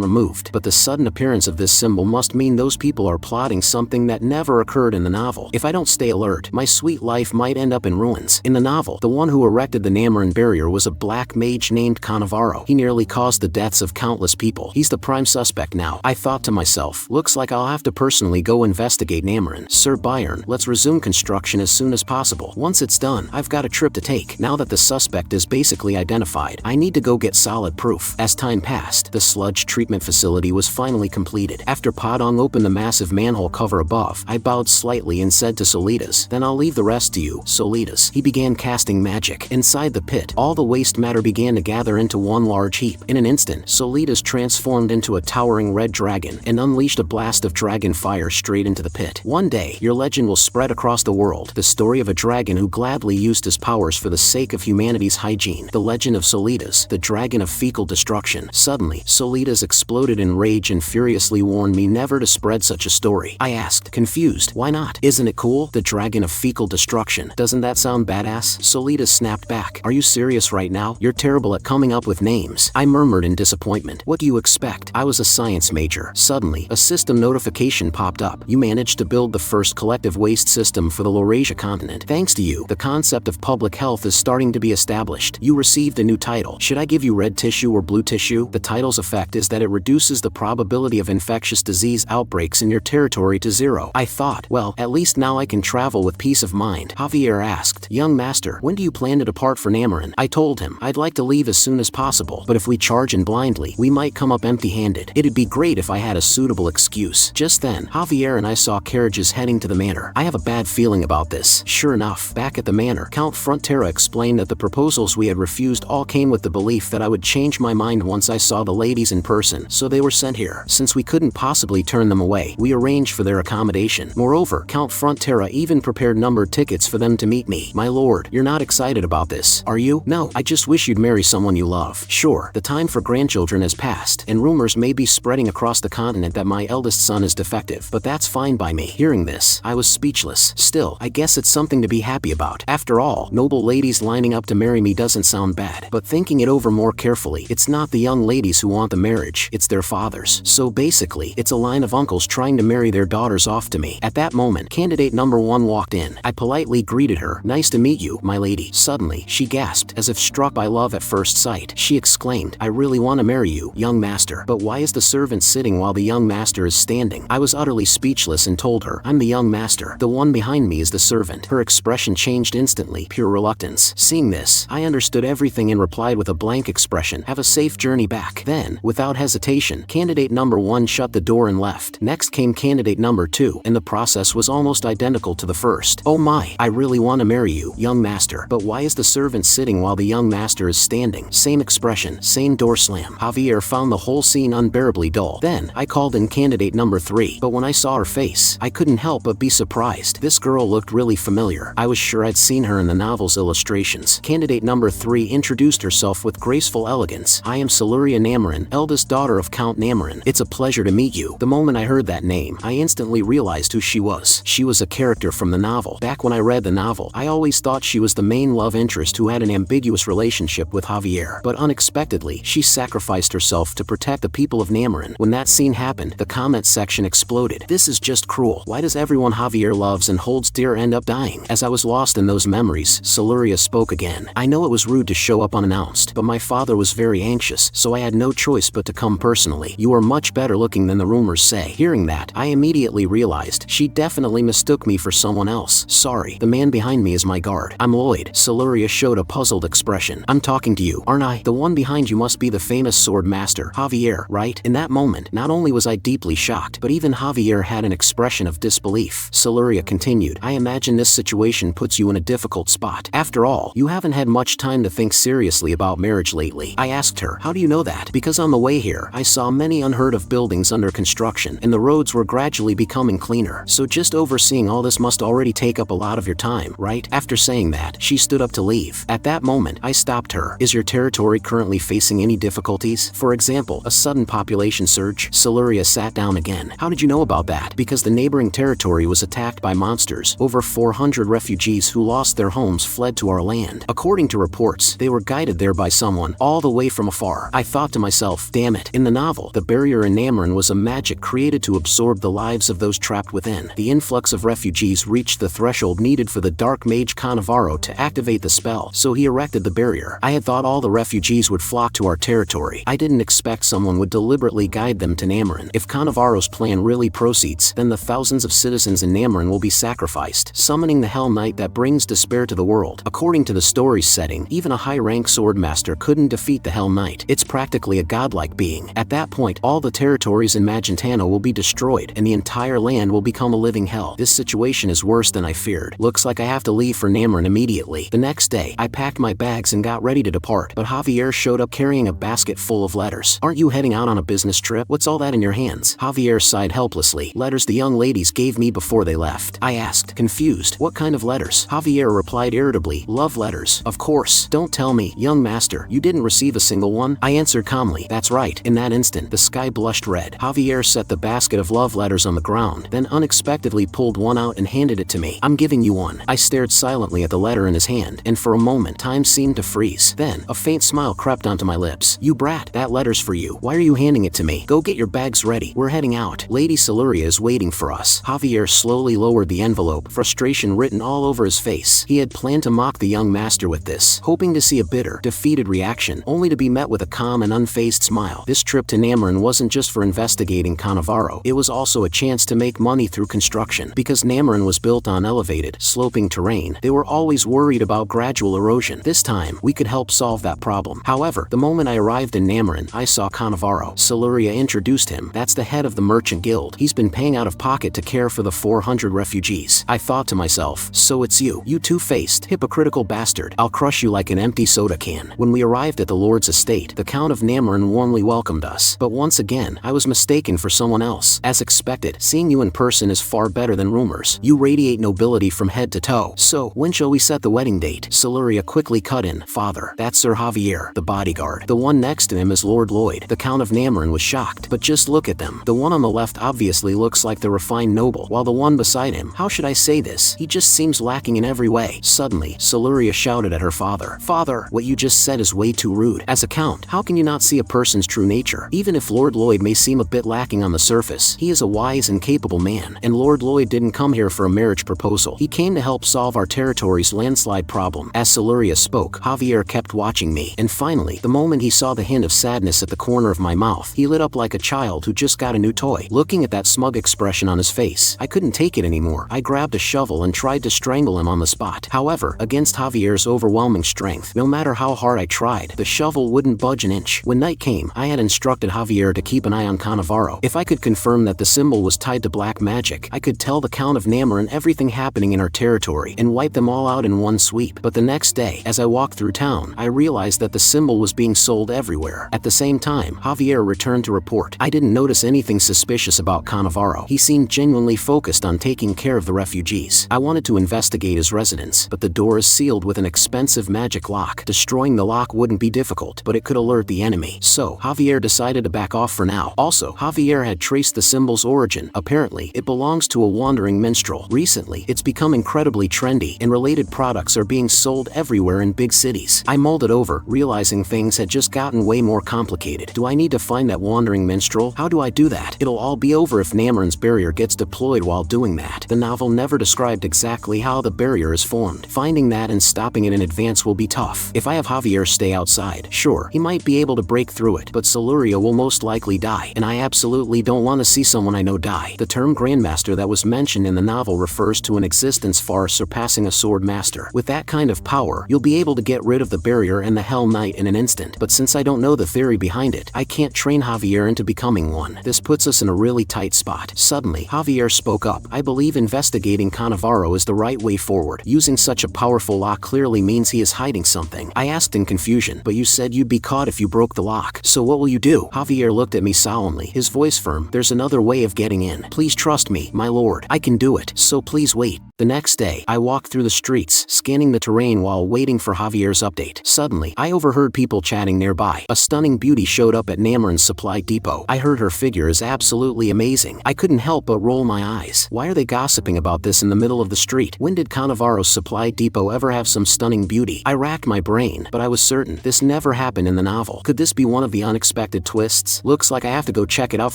removed. But the sudden appearance of this symbol must mean those people are plotting something that never occurred in the novel. If I don't stay alert, my sweet life might end up in ruins. In the novel, the one who erected the Namoran barrier was a black mage named Cannavaro. He nearly caused the deaths of countless people. He's the prime suspect now. I thought to myself, looks like I'll have to personally go investigate Namoran. Sir Byron, let's resume construction as soon as possible. Once it's done, I've got a trip to take. Now that the suspect is basically identified, I need to go get solid proof. As time passed, the sludge treatment facility was finally completed. After Padong opened the massive manhole cover above, I bowed slightly and said to Solitas, then I'll leave the rest to you, Solitas. He began casting magic. Inside the pit, all the waste matter began to gather into one large heap. In an instant, Solitas transformed into a towering red dragon and unleashed a blast of dragon fire straight into the pit. One day, your legend will spread across the world. The story of a dragon who gladly used his powers for the sake of humanity's hygiene. The legend of Solitas, the dragon of fecal destruction. Suddenly, Solitas exploded in rage and furiously warned me never to spread such a story. I asked, confused, why not? Isn't it cool? The dragon of fecal destruction. Doesn't that sound badass? Solitas snapped back. Are you serious right now? You're terrible at coming up with names. I murmured in disappointment. What do you expect? I was a science major. Suddenly, a system notification popped up. You managed to build the first collective waste system for the Laurasia continent. Thanks to you, the concept of public health is starting to be established. You received a new title. Should I give you red tissue or blue tissue? The title's effect is that it reduces the probability of infectious disease outbreaks in your territory to 0. I thought, well, at least now I can travel with peace of mind. Javier asked, young master, when do you plan to depart for Namoran? I told him, I'd like to leave as soon as possible, but if we charge in blindly, we might come up empty-handed. It'd be great if I had a suitable excuse. Just then, Javier and I saw carriages heading to the manor. I have a bad feeling about this. Sure enough, back at the manor, Count Frontera explained that the proposals we had refused all came with the belief that I would change my mind once I saw the ladies in person, so they were sent here. Since we couldn't possibly turn them away, we arranged for their accommodation. Moreover, Count Frontera even prepared numbered tickets for them to meet me. My lord, you're not excited about this, are you? No, I just wish you'd marry someone you love. Sure, the time for grandchildren has passed, and rumors may be spreading across the continent that my eldest son is defective, but that's fine by me. Hearing this, I was speechless. Still, I guess it's something to be happy about. After all, noble ladies lining up to marry me doesn't sound bad. But thinking it over more carefully, it's not the young ladies who want the marriage, it's their fathers. So basically, it's a line of uncles trying to marry their daughters off to me. At that moment, candidate number 1 walked in. I politely greeted her. Nice to meet you, my lady. Suddenly, she gasped, as if struck by love at first sight. She exclaimed, I really want to marry you, young master. But why is the servant sitting while the young master is standing? I was utterly speechless and told her, I'm the young master. The one behind me is the servant. Her expression changed instantly, pure reluctance. Seeing this, I understood everything and replied with a blank expression, have a safe journey back. Then, without hesitation, candidate number 1 shut the door and left. Next came candidate number 2, and the process was almost identical to the first. Oh my, I really want to marry you, young master. But why is the servant sitting while the young master is standing? Same expression, same door slam. Javier found the whole scene unbearably dull. Then, I called in candidate number 3, but when I saw her face, I couldn't help but be surprised. This girl looked really familiar. I was sure I'd seen her in the novel's illustrations. Candidate number 3 introduced herself with graceful elegance. I am Siluria Namoran, eldest daughter of Count Namoran. It's a pleasure to meet you. The moment I heard that name, I instantly realized who she was. She was a character from the novel. Back when I read the novel, I always thought she was the main love interest who had an ambiguous relationship with Javier. But unexpectedly, she sacrificed herself to protect the people of Namoran. When that scene happened, the comment section exploded. This is just cruel. Why does everyone Javier loves and holds dear end up dying? As I was lost in those memories, Siluria spoke again. I know it was rude to show up unannounced, but my father was very anxious, so I had no choice but to come personally. You are much better looking than the rumors say. Hearing that, I immediately realized she definitely mistook me for someone else. Sorry, the man behind me is my guard. I'm Lloyd. Siluria showed a puzzled expression. I'm talking to you, aren't I? The one behind you must be the famous sword master, Javier, right? In that moment, not only was I deeply shocked, but even Javier had an expression of disbelief. Siluria continued, I imagine this situation puts you in a difficult spot. After all, you haven't had much time to think seriously about marriage lately. I asked her, how do you know that? Because on the way here, I saw many unheard of buildings under construction, and the roads were gradually becoming cleaner. So just overseeing all this must already take up a lot of your time, right? After saying that, she stood up to leave. At that moment, I stopped her. Is your territory currently facing any difficulties? For example, a sudden population surge? Siluria sat down again. How did you know about that? Because the neighboring territory was attacked by monsters. Over 400 refugees who lost their homes fled to our land. According to reports, they were guided there by someone, all the way from afar. I thought to myself, damn it. In the novel, the barrier in Namran was a magic created to absorb the lives of those trapped within. The influx of refugees reached the threshold needed for the dark mage Cannavaro to activate the spell, so he erected the barrier. I had thought all the refugees would flock to our territory. I didn't expect someone would deliberately guide them to Namran. If Cannavaro's plan really proceeds, then the thousands of citizens in Namran will be sacrificed, summoning the Hell Knight that brings despair to the world. According to the story's setting, even a high-rank swordmaster couldn't defeat the Hell Knight. It's practically a godlike being. At that point, all the territories in Magentano will be destroyed, and the entire land will become a living hell. This situation is worse than I feared. Looks like I have to leave for Namran immediately. The next day, I packed my bags and got ready to depart, but Javier showed up carrying a basket full of letters. Aren't you heading out on a business trip? What's all that in your hands? Javier sighed helplessly. Letters the young ladies gave me before they left. I asked, confused. What kind of letters? Javier replied irritably, love letters. Of course. Don't tell me, young master, you didn't receive a single one? I answered calmly, that's right. In that instant, the sky blushed red. Javier set the basket of love letters on the ground, then unexpectedly pulled one out and handed it to me. I'm giving you one. I stared silently at the letter in his hand, and for a moment, time seemed to freeze. Then, a faint smile crept onto my lips. You brat, that letter's for you. Why are you handing it to me? Go get your bags ready. We're heading out. Lady Siluria is waiting for us. Javier slowly lowered the envelope, frustration written all over his face. He had planned to mock the young master with this, hoping to see a bitter, defeated reaction, only to be met with a calm and unfazed smile. This trip to Namran wasn't just for investigating Cannavaro, it was also a chance to make money through construction. Because Namran was built on elevated, sloping terrain, they were always worried about gradual erosion. This time, we could help solve that problem. However, the moment I arrived in Namran, I saw Cannavaro. Siluria introduced him. That's the head of the merchant guild. He's been paying out of pocket to care for the 400 refugees. I thought to myself, so it's you. You two-faced, hypocritical bastard. I'll crush you like an empty soda can. When we arrived at the Lord's estate, the Count of Namran warmly welcomed us. But once again, I was mistaken for someone else. As expected, seeing you in person is far better than rumors. You radiate nobility from head to toe. So, when shall we set the wedding date? Siluria quickly cut in. Father, that's Sir Javier, the bodyguard. The one next to him is Lord Lloyd. The Count of Namran was shocked. But just look at them. The one on the left obviously looks like the refined noble, while the one beside him, how should I say this? He just seems lacking in every way. Suddenly, Siluria shouted at her father. Father, what you just said is way too rude. As a count, how can you not see a person's true nature? Even if Lord Lloyd may seem a bit lacking on the surface, he is a wise and capable man. And Lord Lloyd didn't come here for a marriage proposal. He came to help solve our territory's landslide problem. As Siluria spoke, Javier kept watching me, and finally, the moment he saw the hint of sadness at the corner of my mouth, he lit up like a child who just got a new toy. Looking at that smug expression on his face, I couldn't take it anymore. I grabbed a shovel and tried to strangle him on the spot. However, against Javier's overwhelming strength, no matter how hard I tried, the shovel wouldn't budge an inch. When night came, I had instructed Javier to keep an eye on Cannavaro. If I could confirm that the symbol was tied to black magic, I could tell the Count of Namran everything happening in our territory and wipe them all out in one sweep. But the next day, as I walked through town, I realized that the symbol was being sold everywhere. At the same time, Javier returned to report. I didn't notice anything suspicious about Cannavaro. He seemed genuinely focused on taking care of the refugees. I wanted to investigate his residence, but the door is sealed with an expensive magic lock. Destroying the lock wouldn't be difficult, but it could alert the enemy. So, Javier decided to back off for now. Also, Javier had traced the symbol's origin. Apparently, it belongs to a wandering minstrel. Recently, it's become incredibly trendy, and related products are being sold everywhere in big cities. I mulled it over, realizing things had just gotten way more complicated. Do I need to find that wandering minstrel? How do I do that? It'll all be over if Namran's barrier gets deployed while doing that. The novel never described exactly how the barrier is formed. Finding that and stopping it in advance will be tough. If I have Javier stay outside, sure, he might be able to break through it, but Siluria will most likely die, and I absolutely really don't want to see someone I know die. The term grandmaster that was mentioned in the novel refers to an existence far surpassing a sword master. With that kind of power, you'll be able to get rid of the barrier and the Hell Knight in an instant. But since I don't know the theory behind it, I can't train Javier into becoming one. This puts us in a really tight spot. Suddenly, Javier spoke up. I believe investigating Cannavaro is the right way forward. Using such a powerful lock clearly means he is hiding something. I asked in confusion, but you said you'd be caught if you broke the lock. So what will you do? Javier looked at me solemnly, his voice firm. There's another way of getting in. Please trust me, my lord. I can do it. So please wait. The next day, I walked through the streets, scanning the terrain while waiting for Javier's update. Suddenly, I overheard people chatting nearby. A stunning beauty showed up at Namoran's supply depot. I heard her figure is absolutely amazing. I couldn't help but roll my eyes. Why are they gossiping about this in the middle of the street? When did Cannavaro's supply depot ever have some stunning beauty? I racked my brain, but I was certain this never happened in the novel. Could this be one of the unexpected twists? Looks like I have to go check it out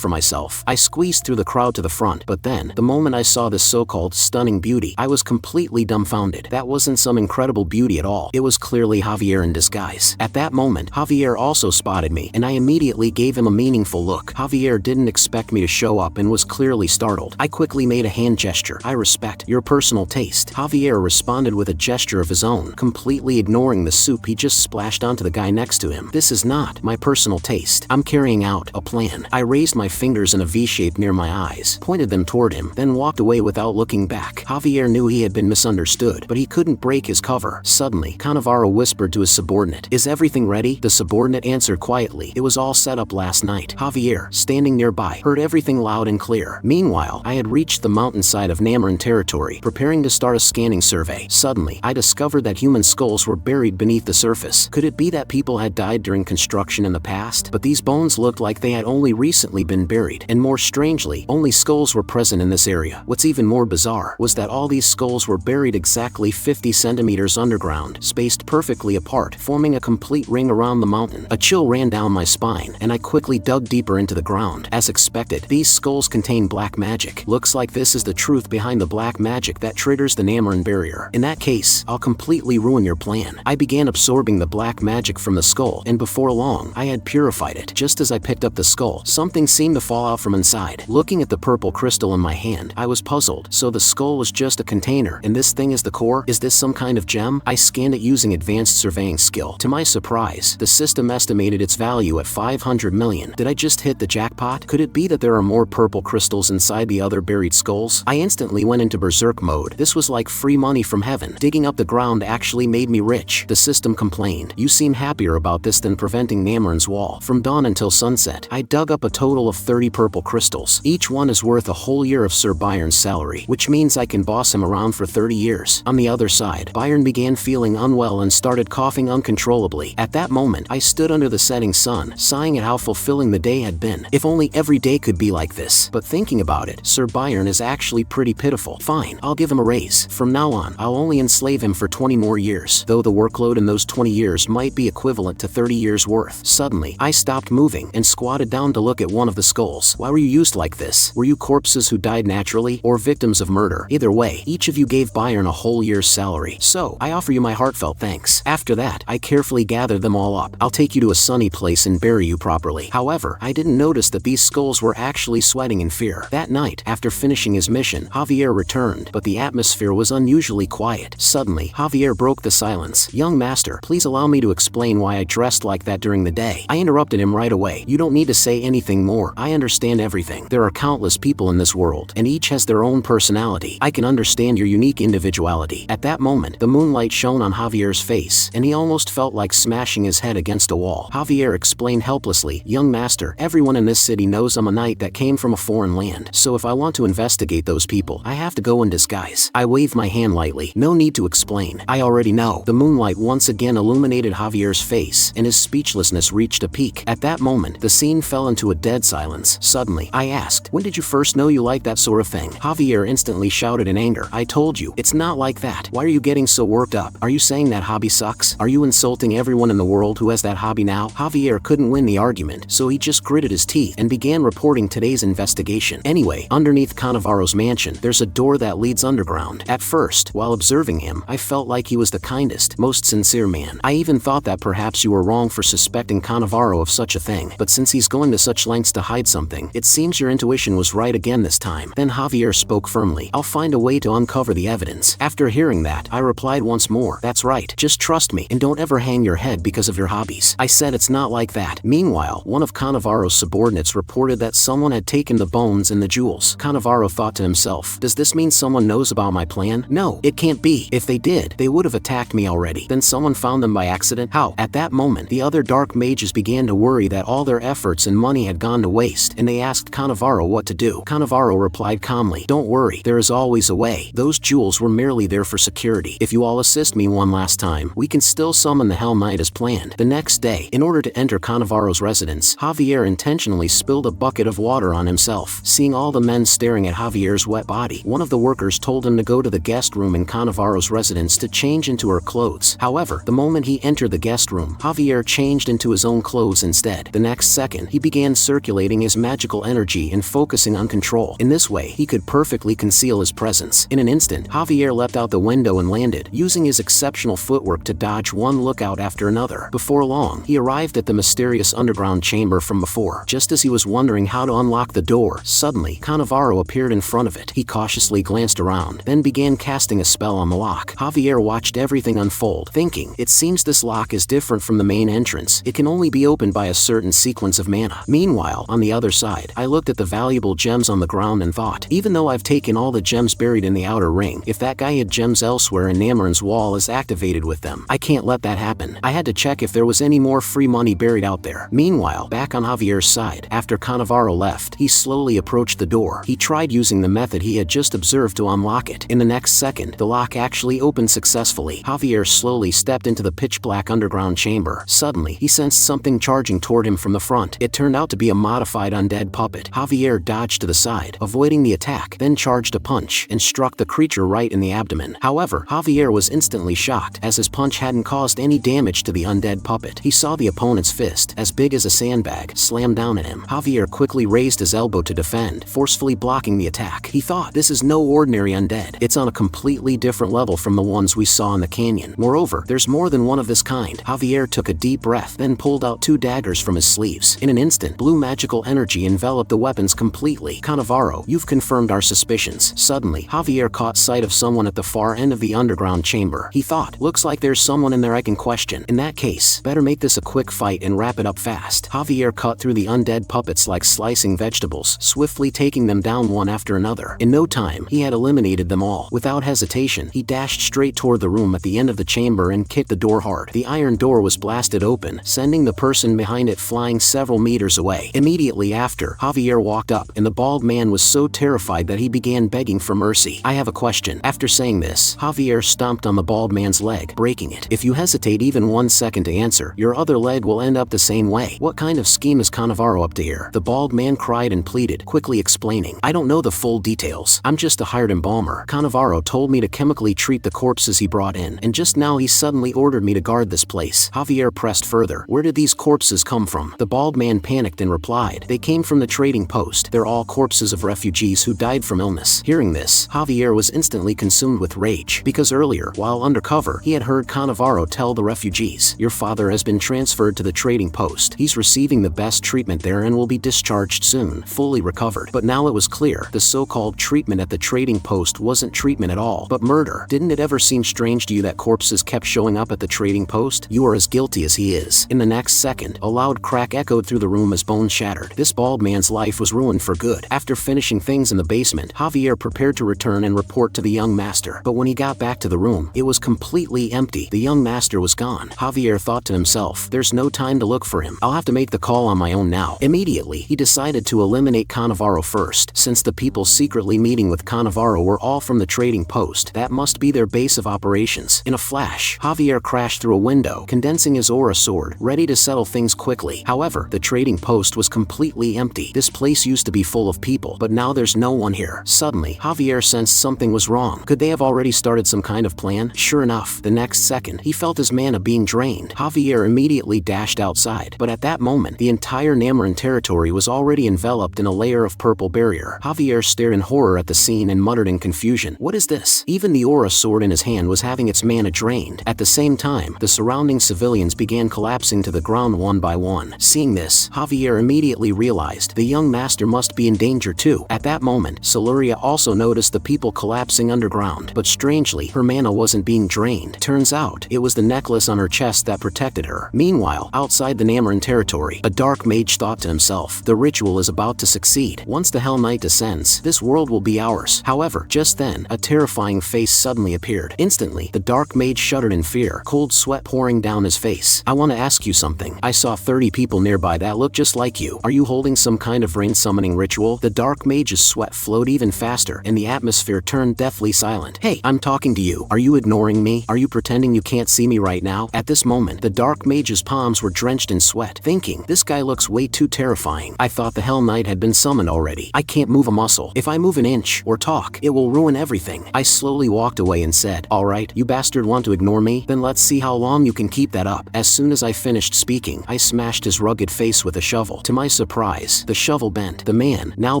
for myself. I squeezed through the crowd to the front, but then, the moment I saw this so-called stunning beauty, I was completely dumbfounded. That wasn't some incredible beauty at all. It was clearly Javier in disguise. At that moment, Javier also spotted me, and I immediately gave him a meaningful look. Javier didn't expect me to show up and was clearly startled. I quickly made a hand gesture. I respect your personal taste. Javier responded with a gesture of his own, completely ignoring the soup he just splashed onto the guy next to him. This is not my personal taste. I'm carrying out a plan. I raised my fingers in a V shape near my eyes, pointed them toward him, then walked away without looking back. Javier knew he had been misunderstood, but he couldn't break his cover. Suddenly, Cannavaro whispered to his subordinate, "Is everything ready?" The subordinate answered quietly, "It was all set up last night." Javier, standing nearby, heard everything loud and clear. Meanwhile, I had reached the mountainside of Namoran territory, preparing to start a scanning survey. Suddenly, I discovered that human skulls were buried beneath the surface. Could it be that people had died during construction in the past? But these bones looked like they had only recently been buried, and more strangely, only skulls were present in this area. What's even more bizarre was that all these skulls were buried exactly 50 centimeters underground, spaced perfectly apart, forming a complete ring around the mountain. A chill ran down my spine, and I quickly dug deeper into the ground. As expected, these skulls contain black magic. Looks like this is the truth behind the black magic that triggers the Namoran barrier. In that case, I'll completely ruin your plan. I began absorbing the black magic from the skull, and before long, I had purified it. Just as I picked up the skull, something seemed to fall out from inside. Looking at the purple crystal in my hand, I was puzzled. So the skull was just a container, and this thing is the core? Is this some kind of gem? I scanned it using advanced surveying skill. To my surprise, the system estimated its value at 500 million. Did I just hit the jackpot? Could it be that there are more purple crystals inside the other buried skulls? I instantly went into berserk mode. This was like free money from heaven. Digging up the ground actually made me rich. The system complained. You seem happier about this than preventing Namoran's wall. From dawn until sunset, I dug up a total of 30 purple crystals. Each one is worth a whole year of Sir Byron's salary, which means I can boss him around for 30 years. On the other side, Byron began feeling unwell and started coughing uncontrollably. At that moment, I stood under the setting sun, sighing at how fulfilling the day had been. If only every day could be like this. But thinking about it, Sir Byron is actually pretty pitiful. Fine, I'll give him a raise. From now on, I'll only enslave him for 20 more years, though the workload in those 20 years might be equivalent to 30 years worth. Suddenly, I stopped moving and squatted down to look at one of the skulls. Why were you used like this? Were you corpses who died naturally, or victims of murder? Either way, each of you gave Byron a whole year's salary. So, I offer you my heartfelt thanks. After that, I carefully gathered them all up. I'll take you to a sunny place and bury you properly. However, I didn't notice that these skulls were actually sweating in fear. That night, after finishing his mission, Javier returned, but the atmosphere was unusually quiet. Suddenly, Javier broke the silence. "Young master, please allow me to explain why I dressed like that during the day." I interrupted him right away. "You don't need to say anything more. I understand everything. There are countless people in this world, and each has their own personality. I can understand your unique individuality." At that moment, the moonlight shone on Javier's face, and he almost felt like smashing his head against a wall. Javier explained helplessly, "Young master, everyone in this city knows I'm a knight that came from a foreign land, so if I want to investigate those people, I have to go in disguise." I waved my hand lightly. "No need to explain. I already know." The moonlight once again illuminated Javier's face, and his speechlessness reached a peak. At that moment, the scene fell into a dead silence. Suddenly, I asked, "When did you first know you liked that sort of thing?" Javier instantly shouted in anger, "I told you, it's not like that. Why are you getting so worked up? Are you saying that hobby sucks? Are you insulting everyone in the world who has that hobby now?" Javier couldn't win the argument, so he just gritted his teeth and began reporting today's investigation. Anyway, underneath Cannavaro's mansion, there's a door that leads underground. At first, while observing him, I felt like he was the kindest, most sincere man. I even thought that perhaps you were wrong for suspecting Cannavaro of such a thing, but since he's going to such lengths to hide something. It seems your intuition was right again this time. Then Javier spoke firmly. I'll find a way to uncover the evidence. After hearing that, I replied once more. That's right. Just trust me, and don't ever hang your head because of your hobbies. I said it's not like that. Meanwhile, one of Cannavaro's subordinates reported that someone had taken the bones and the jewels. Cannavaro thought to himself, does this mean someone knows about my plan? No, it can't be. If they did, they would have attacked me already. Then someone found them by accident? How? At that moment, the other dark mages began to worry that all their efforts and money had gone to waste, and they asked Cannavaro what to do. Cannavaro replied calmly, don't worry, there is always a way. Those jewels were merely there for security. If you all assist me one last time, we can still summon the Hell Knight as planned. The next day, in order to enter Cannavaro's residence, Javier intentionally spilled a bucket of water on himself. Seeing all the men staring at Javier's wet body, one of the workers told him to go to the guest room in Cannavaro's residence to change into her clothes. However, the moment he entered the guest room, Javier changed into his own clothes instead. The next second, he began circulating his magical energy and focusing on control. In this way, he could perfectly conceal his presence. In an instant, Javier leapt out the window and landed, using his exceptional footwork to dodge one lookout after another. Before long, he arrived at the mysterious underground chamber from before. Just as he was wondering how to unlock the door, suddenly, Cannavaro appeared in front of it. He cautiously glanced around, then began casting a spell on the lock. Javier watched everything unfold, thinking, it seems this lock is different from the main entrance. It can only be opened by a certain sequence of mana. Meanwhile, on the other side, I looked at the valuable gems on the ground and thought, even though I've taken all the gems buried in the outer ring, if that guy had gems elsewhere and Namoran's wall is activated with them, I can't let that happen. I had to check if there was any more free money buried out there. Meanwhile, back on Javier's side, after Cannavaro left, he slowly approached the door. He tried using the method he had just observed to unlock it. In the next second, the lock actually opened successfully. Javier slowly stepped into the pitch-black underground chamber. Suddenly, he sensed something charging toward him from the front. It turned out to be a modified undead puppet. Javier dodged to the side, avoiding the attack, then charged a punch and struck the creature right in the abdomen. However, Javier was instantly shocked, as his punch hadn't caused any damage to the undead puppet. He saw the opponent's fist, as big as a sandbag, slam down at him. Javier quickly raised his elbow to defend, forcefully blocking the attack. He thought, this is no ordinary undead. It's on a completely different level from the ones we saw in the canyon. Moreover, there's more than one of this kind. Javier took a deep breath, then pulled out 2 daggers from his sleeves. In an instant, blue magical energy enveloped the weapons completely. Cannavaro, you've confirmed our suspicions. Suddenly, Javier caught sight of someone at the far end of the underground chamber. He thought, looks like there's someone in there I can question. In that case, better make this a quick fight and wrap it up fast. Javier cut through the undead puppets like slicing vegetables, swiftly taking them down one after another. In no time, he had eliminated them all. Without hesitation, he dashed straight toward the room at the end of the chamber and kicked the door hard. The iron door was blasted open, sending the person behind it flying several meters away. Immediately after, Javier walked up, and the bald man was so terrified that he began begging for mercy. I have a question. After saying this, Javier stomped on the bald man's leg, breaking it. If you hesitate even 1 second to answer, your other leg will end up the same way. What kind of scheme is Cannavaro up to here? The bald man cried and pleaded, quickly explaining, I don't know the full details. I'm just a hired embalmer. Cannavaro told me to chemically treat the corpses he brought in, and just now he suddenly ordered me to guard this place. Javier pressed further, where did these corpses come from? The bald man panicked and replied, they came from the trading post. They're all corpses of refugees who died from illness. Hearing this, Javier was instantly consumed with rage, because earlier, while undercover, he had heard Cannavaro tell the refugees, your father has been transferred to the trading post. He's receiving the best treatment there and will be discharged soon, fully recovered. But now it was clear, the so-called treatment at the trading post wasn't treatment at all, but murder. Didn't it ever seem strange to you that corpses kept showing up at the trading post? You are as guilty as he is. In the next second, a loud crack echoed through the room as bones shattered. This bald man's life was ruined for good. After finishing things in the basement, Javier prepared to return and report to the young master. But when he got back to the room, it was completely empty. The young master was gone. Javier thought to himself, there's no time to look for him. I'll have to make the call on my own now. Immediately, he decided to eliminate Cannavaro first. Since the people secretly meeting with Cannavaro were all from the trading post, that must be their base of operations. In a flash, Javier crashed through a window, condensing his aura sword, ready to settle things quickly. However, the trading post was completely empty. This place used to be full of people, but now there's no one here. Suddenly, Javier sensed something was wrong. Could they have already started some kind of plan? Sure enough, the next second, he felt his mana being drained. Javier immediately dashed outside, but at that moment, the entire Namoran territory was already enveloped in a layer of purple barrier. Javier stared in horror at the scene and muttered in confusion, what is this? Even the aura sword in his hand was having its mana drained. At the same time, the surrounding civilians began collapsing to the ground one by one. Seeing this, Javier immediately realized the young master must be in danger too. At that moment, Siluria also noticed the people collapsing underground, but strangely, her mana wasn't being drained. Turns out, it was the necklace on her chest that protected her. Meanwhile, outside the Namarin territory, a dark mage thought to himself, the ritual is about to succeed. Once the Hell Knight descends, this world will be ours. However, just then, a terrifying face suddenly appeared. Instantly, the dark mage shuddered in fear, cold sweat pouring down his face. I want to ask you something. I saw 30 people nearby that look just like you. Are you holding some kind of rain summoning ritual? The dark mage's sweat flowed even faster, and the atmosphere turned deathly silent. Hey, I'm talking to you. Are you ignoring me? Are you pretending you can't see me right now? At this moment, the dark mage's palms were drenched in sweat, thinking, this guy looks way too terrifying. I thought the Hell Knight had been summoned already. I can't move a muscle. If I move an inch or talk, it will ruin everything. I slowly walked away and said, alright, you bastard want to ignore me? Then let's see how long you can keep that up. As soon as I finished speaking, I smashed his rugged face with a shovel. To my surprise, the shovel bent. The man, now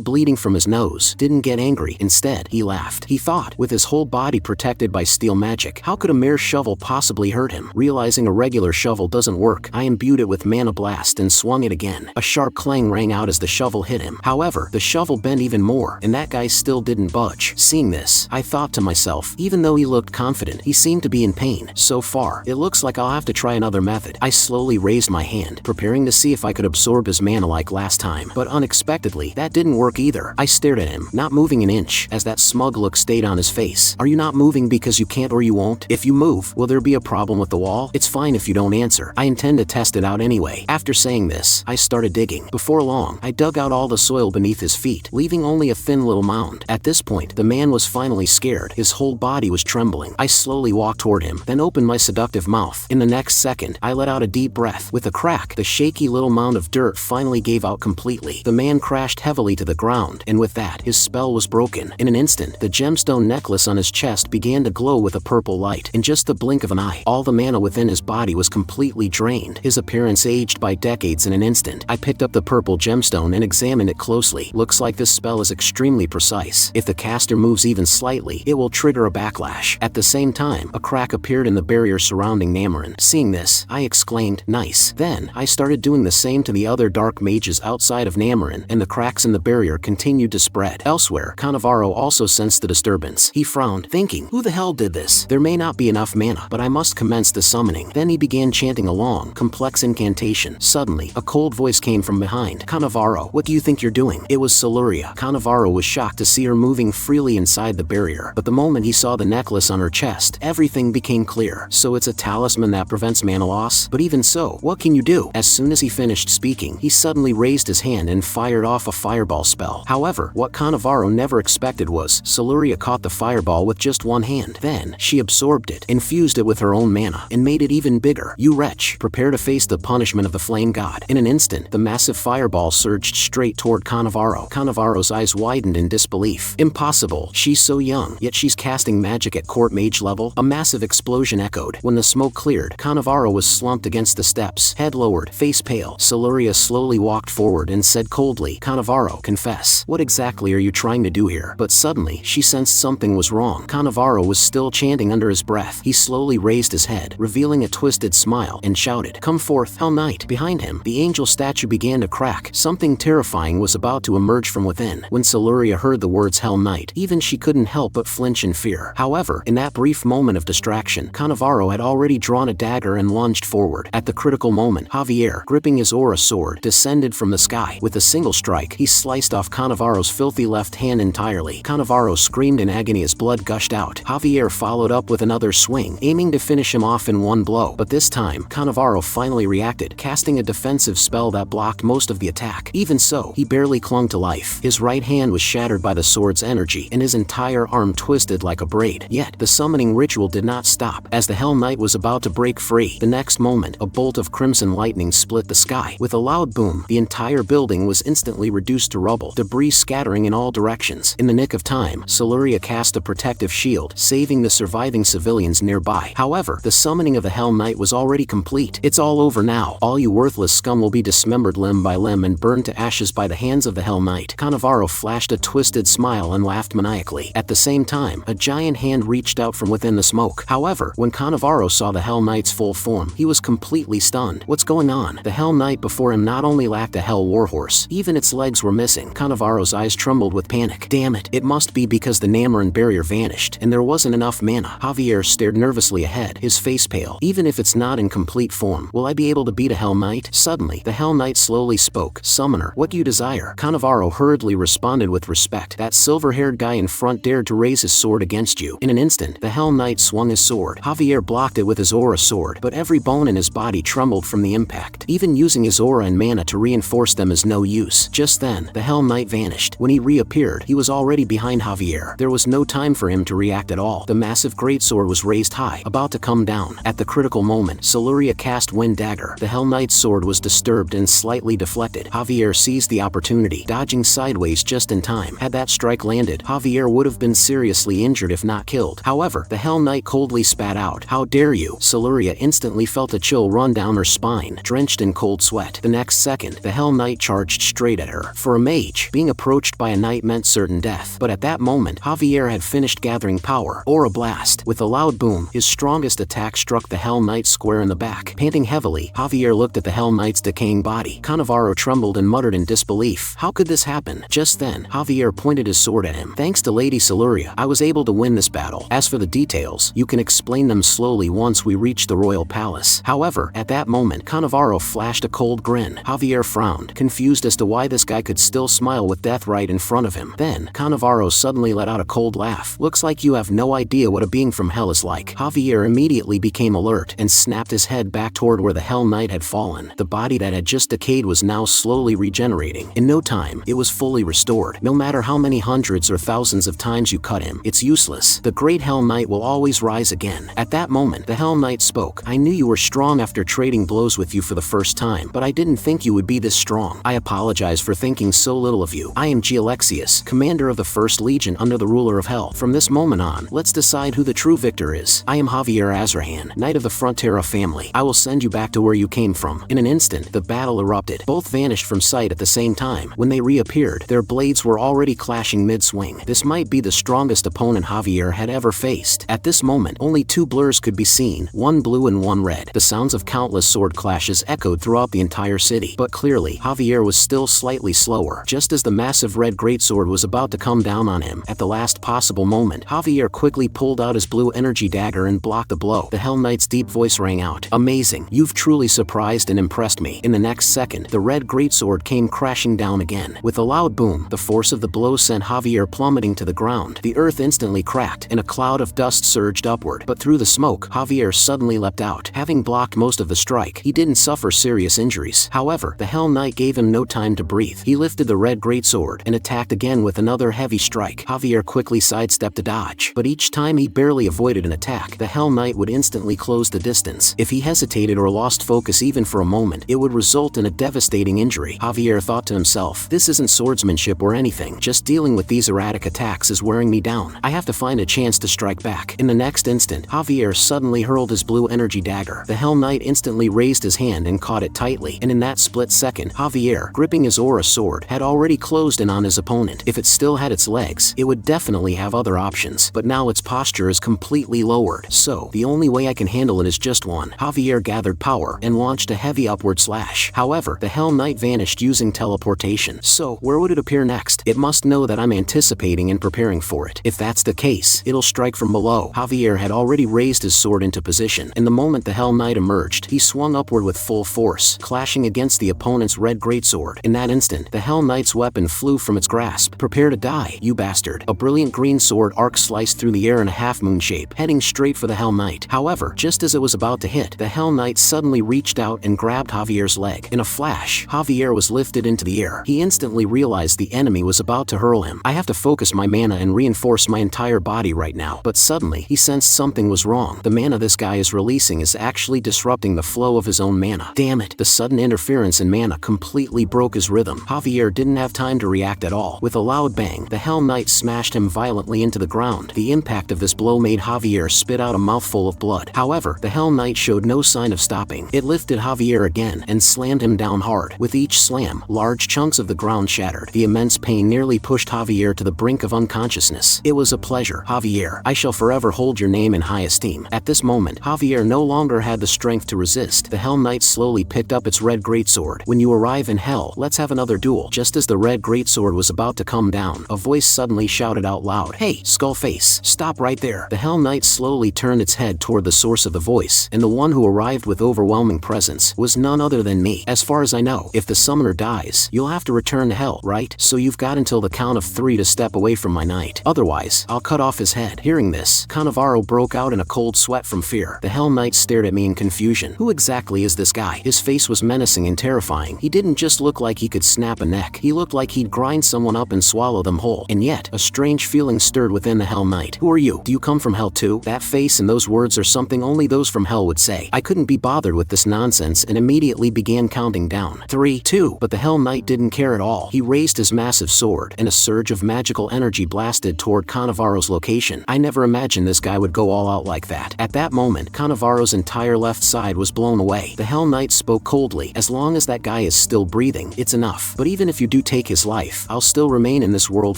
bleeding from his nose, didn't get angry. Instead, he laughed. He thought, with his whole body protected by steel magic, how could a mere shovel possibly hurt him? Realizing a regular shovel doesn't work, I imbued it with mana blast and swung it again. A sharp clang rang out as the shovel hit him. However, the shovel bent even more, and that guy still didn't budge. Seeing this, I thought to myself, even though he looked confident, he seemed to be in pain. So far, it looks like I'll have to try another method. I slowly raised my hand, preparing to see if I could absorb his mana like last time. But unexpectedly, that didn't work either. I stared at him, not moving an inch, as that smug look stayed on his face. Are you not moving because you can't or you won't? If you move, will there be a problem with the wall? It's fine if you don't answer. I intend to test it out anyway. After saying this, I started digging. Before long, I dug out all the soil beneath his feet, leaving only a thin little mound. At this point, the man was finally scared. His whole body was trembling. I slowly walked toward him, then opened my seductive mouth. In the next second, I let out a deep breath. With a crack, the shaky little mound of dirt finally gave out completely. The man crashed heavily to the ground, and with that, his spell was broken. In an instant, the gemstone necklace on his chest began to glow with a purple light. In just the blink of an eye, all the mana within his body was completely drained. His appearance aged by decades in an instant. I picked up the purple gemstone and examined it closely. Looks like this spell is extremely precise. If the caster moves even slightly, it will trigger a backlash. At the same time, a crack appeared in the barrier surrounding Namarin. Seeing this, I exclaimed, nice. Then, I started doing the same to the other dark mages outside of Namarin, and the cracks in the barrier continued to spread. Elsewhere, Cannavaro also sensed the disturbance. He frowned, thinking, who the hell did this? There may not be enough mana, but I must commence the summoning. Then he began chanting a long, complex incantation. Suddenly, a cold voice came from behind. Cannavaro, what do you think you're doing? It was Siluria. Cannavaro was shocked to see her moving freely inside the barrier, but the moment he saw the necklace on her chest, everything became clear. So it's a talisman that prevents mana loss? But even so, what can you do? As soon as he finished speaking, he suddenly raised his hand and fired off a fireball spell. However, what Cannavaro never expected was, Siluria caught the fireball with just one hand. Then, she absorbed it, infused it with her own mana, and made it even bigger. You wretch, prepare to face the punishment of the flame god. In an instant, the massive fireball surged straight toward Cannavaro. Cannavaro's eyes widened in disbelief. Impossible. She's so young, yet she's casting magic at court mage level? A massive explosion echoed. When the smoke cleared, Cannavaro was slumped against the steps, head lowered, face pale. Siluria slowly walked forward and said coldly, Cannavaro, confess. What exactly are you trying to do here? But suddenly, she sensed something was wrong. Cannavaro was still chanting under his breath. He slowly raised his head, revealing a twisted smile, and shouted, come forth, Hell Knight. Behind him, the angel statue began to crack. Something terrifying was about to emerge from within. When Siluria heard the words Hell Knight, even she couldn't help but flinch in fear. However, in that brief moment of distraction, Cannavaro had already drawn a dagger and lunged forward. At the critical moment, Javier, gripping his aura sword, descended from the sky. With a single strike, he sliced off Cannavaro's filthy left hand entirely. Cannavaro screamed in agony as blood gushed out. Javier followed up with another swing, aiming to finish him off in one blow. But this time, Cannavaro finally reacted, casting a defensive spell that blocked most of the attack. Even so, he barely clung to life. His right hand was shattered by the sword's energy, and his entire arm twisted like a braid. Yet, the summoning ritual did not stop. As the Hell Knight was about to break free, the next moment, a bolt of crimson lightning split the sky. With a loud boom, the entire building was instantly reduced to rubble, debris scattering in all directions. In the nick of time, Siluria cast a protective shield, saving the surviving civilians nearby. However, the summoning of the Hell Knight was already complete. It's all over now. All you worthless scum will be dismembered limb by limb and burned to ashes by the hands of the Hell Knight. Cannavaro flashed a twisted smile and laughed maniacally. At the same time, a giant hand reached out from within the smoke. However, when Cannavaro saw the Hell Knight's full form, he was completely stunned. What's going on? The Hell Knight before him not only lacked a Hell Warhorse. Even its legs were missing. Cannavaro's eyes trembled with panic. Damn it, it must be because the Namoran barrier vanished, and there wasn't enough mana. Javier stared nervously ahead, his face pale. Even if it's not in complete form, will I be able to beat a Hell Knight? Suddenly, the Hell Knight slowly spoke. Summoner, what do you desire? Cannavaro hurriedly responded with respect. That silver-haired guy in front dared to raise his sword against you. In an instant, the Hell Knight swung his sword. Javier blocked it with his aura sword, but every bone in his body trembled from the impact. Even using his aura and mana to reinforce them is no use. Just then, the Hell Knight vanished. When he reappeared, he was already behind Javier. There was no time for him to react at all. The massive greatsword was raised high, about to come down. At the critical moment, Siluria cast Wind Dagger. The Hell Knight's sword was disturbed and slightly deflected. Javier seized the opportunity, dodging sideways just in time. Had that strike landed, Javier would have been seriously injured if not killed. However, the Hell Knight coldly spat out, "How dare you?" Siluria instantly felt a chill run down her spine, drenched in cold sweat. The next second, the Hell Knight charged straight at her. For a mage, being approached by a knight meant certain death. But at that moment, Javier had finished gathering power. Aura Blast. With a loud boom, his strongest attack struck the Hell Knight square in the back. Panting heavily, Javier looked at the Hell Knight's decaying body. Cannavaro trembled and muttered in disbelief. How could this happen? Just then, Javier pointed his sword at him. Thanks to Lady Siluria, I was able to win this battle. As for the details, you can explain them slowly once we reach the royal palace. However, at that moment, Cannavaro flashed a cold grin. Javier frowned, confused as to why this guy could still smile with death right in front of him. Then, Cannavaro suddenly let out a cold laugh. Looks like you have no idea what a being from hell is like. Javier immediately became alert and snapped his head back toward where the Hell Knight had fallen. The body that had just decayed was now slowly regenerating. In no time, it was fully restored. No matter how many hundreds or thousands of times you cut him, it's useless. The great Hell Knight will always rise again. At that moment, the Hell Knight spoke. I knew you were strong after trading blows with you for the first time, but I didn't think you would be this strong. I apologize for thinking so little of you. I am Gialexius, commander of the First Legion under the ruler of Hell. From this moment on, let's decide who the true victor is. I am Javier Azrahan, knight of the Frontera family. I will send you back to where you came from. In an instant, the battle erupted. Both vanished from sight at the same time. When they reappeared, their blades were already clashing mid-swing. This might be the strongest opponent Javier had ever faced. At this moment, only two blurs could be seen, one blue and one red. The sounds of countless sword clashes echoed throughout the entire city. But clearly, Javier was still slightly slower. Just as the massive red greatsword was about to come down on him, at the last possible moment, Javier quickly pulled out his blue energy dagger and blocked the blow. The Hell Knight's deep voice rang out. Amazing. You've truly surprised and impressed me. In the next second, the red greatsword came crashing down again. With a loud boom, the force of the blow sent Javier plummeting to the ground. The earth instantly cracked, and a cloud of dust surged upward. But through the smoke, Javier suddenly leapt out. Having blocked most of the strike, he didn't suffer serious injuries. However, the Hell Knight gave him no time to breathe. He lifted the red greatsword and attacked again with another heavy strike. Javier quickly sidestepped to dodge, but each time he barely avoided an attack, the Hell Knight would instantly close the distance. If he hesitated or lost focus even for a moment, it would result in a devastating injury. Javier thought to himself, this isn't swordsmanship or anything, just dealing with these erratic attacks is wearing me down. I have to find a chance to strike back. In the next instant, Javier suddenly hurled his blue energy dagger. The Hell Knight instantly raised his hand and caught it tightly, and in that split second, Javier, gripping his aura sword, had already closed in on his opponent. If it still had its legs, it would definitely have other options, but now its posture is completely lowered. So, the only way I can handle it is just one. Javier gathered power and launched a heavy upward slash. However, the Hell Knight vanished using teleportation. So, where would it appear next? It must know that I'm anticipating and preparing for it. If that's the case, it'll strike from below. Javier had already raised his sword into position, and the moment the Hell Knight emerged, he swung upward with full force, clashing against the opponent's red greatsword. In that instant, the Hell Knight's weapon flew from its grasp. Prepare to die, you bastard. A brilliant green sword arc sliced through the air in a half-moon shape, heading straight for the Hell Knight. However, just as it was about to hit, the Hell Knight suddenly reached out and grabbed Javier's leg. In a flash, Javier was lifted into the air. He instantly realized the enemy was about to hurl him. I have to focus my mana and reinforce my entire body right now. But suddenly, he sensed something was wrong. The mana this guy is releasing is actually disrupting the flow of his own mana. Damn it, the sudden interference in mana completely broke his rhythm. Javier didn't have time to react at all. With a loud bang, the Hell Knight smashed him violently into the ground. The impact of this blow made Javier spit out a mouthful of blood. However, the Hell Knight showed no sign of stopping. It lifted Javier again and slammed him down hard. With each slam, large chunks of the ground shattered. The immense pain nearly pushed Javier to the brink of unconsciousness. It was a pleasure, Javier. I shall forever hold your name in high esteem. At this moment, Javier no longer had the strength to resist. The Hell Knight slowly picked up its red greatsword. When you arrive in hell, let's have another duel. Just as the red greatsword was about to come down, a voice suddenly shouted out loud, "Hey, Skullface, stop right there." The Hell Knight slowly turned its head toward the source of the voice, and the one who arrived with overwhelming presence was none other than me. "As far as I know, if the summoner dies, you'll have to return to hell, right? So you've got until the count of 3 to step away from my knight. Otherwise, I'll cut off his head." Hearing this, Cannavaro broke out in a cold sweat from fear. The Hell Knight stared at me in confusion. Who exactly is this guy? His face was menacing and terrifying. He didn't just look like he could snap a neck. He looked like he'd grind someone up and swallow them whole. And yet, a strange feeling stirred within the Hell Knight. "Who are you? Do you come from hell too?" That face and those words are something only those from hell would say. I couldn't be bothered with this nonsense and immediately began counting down. 3, 2. But the Hell Knight didn't care at all. He raised his massive sword, and a surge of magical energy blasted toward Cannavaro's location. I never imagined this guy would go all out like that. At that moment, Cannavaro's entire left side was blown away. The Hell Knight spoke coldly, "As long as that guy is still breathing, it's enough. But even if you do take his life, I'll still remain in this world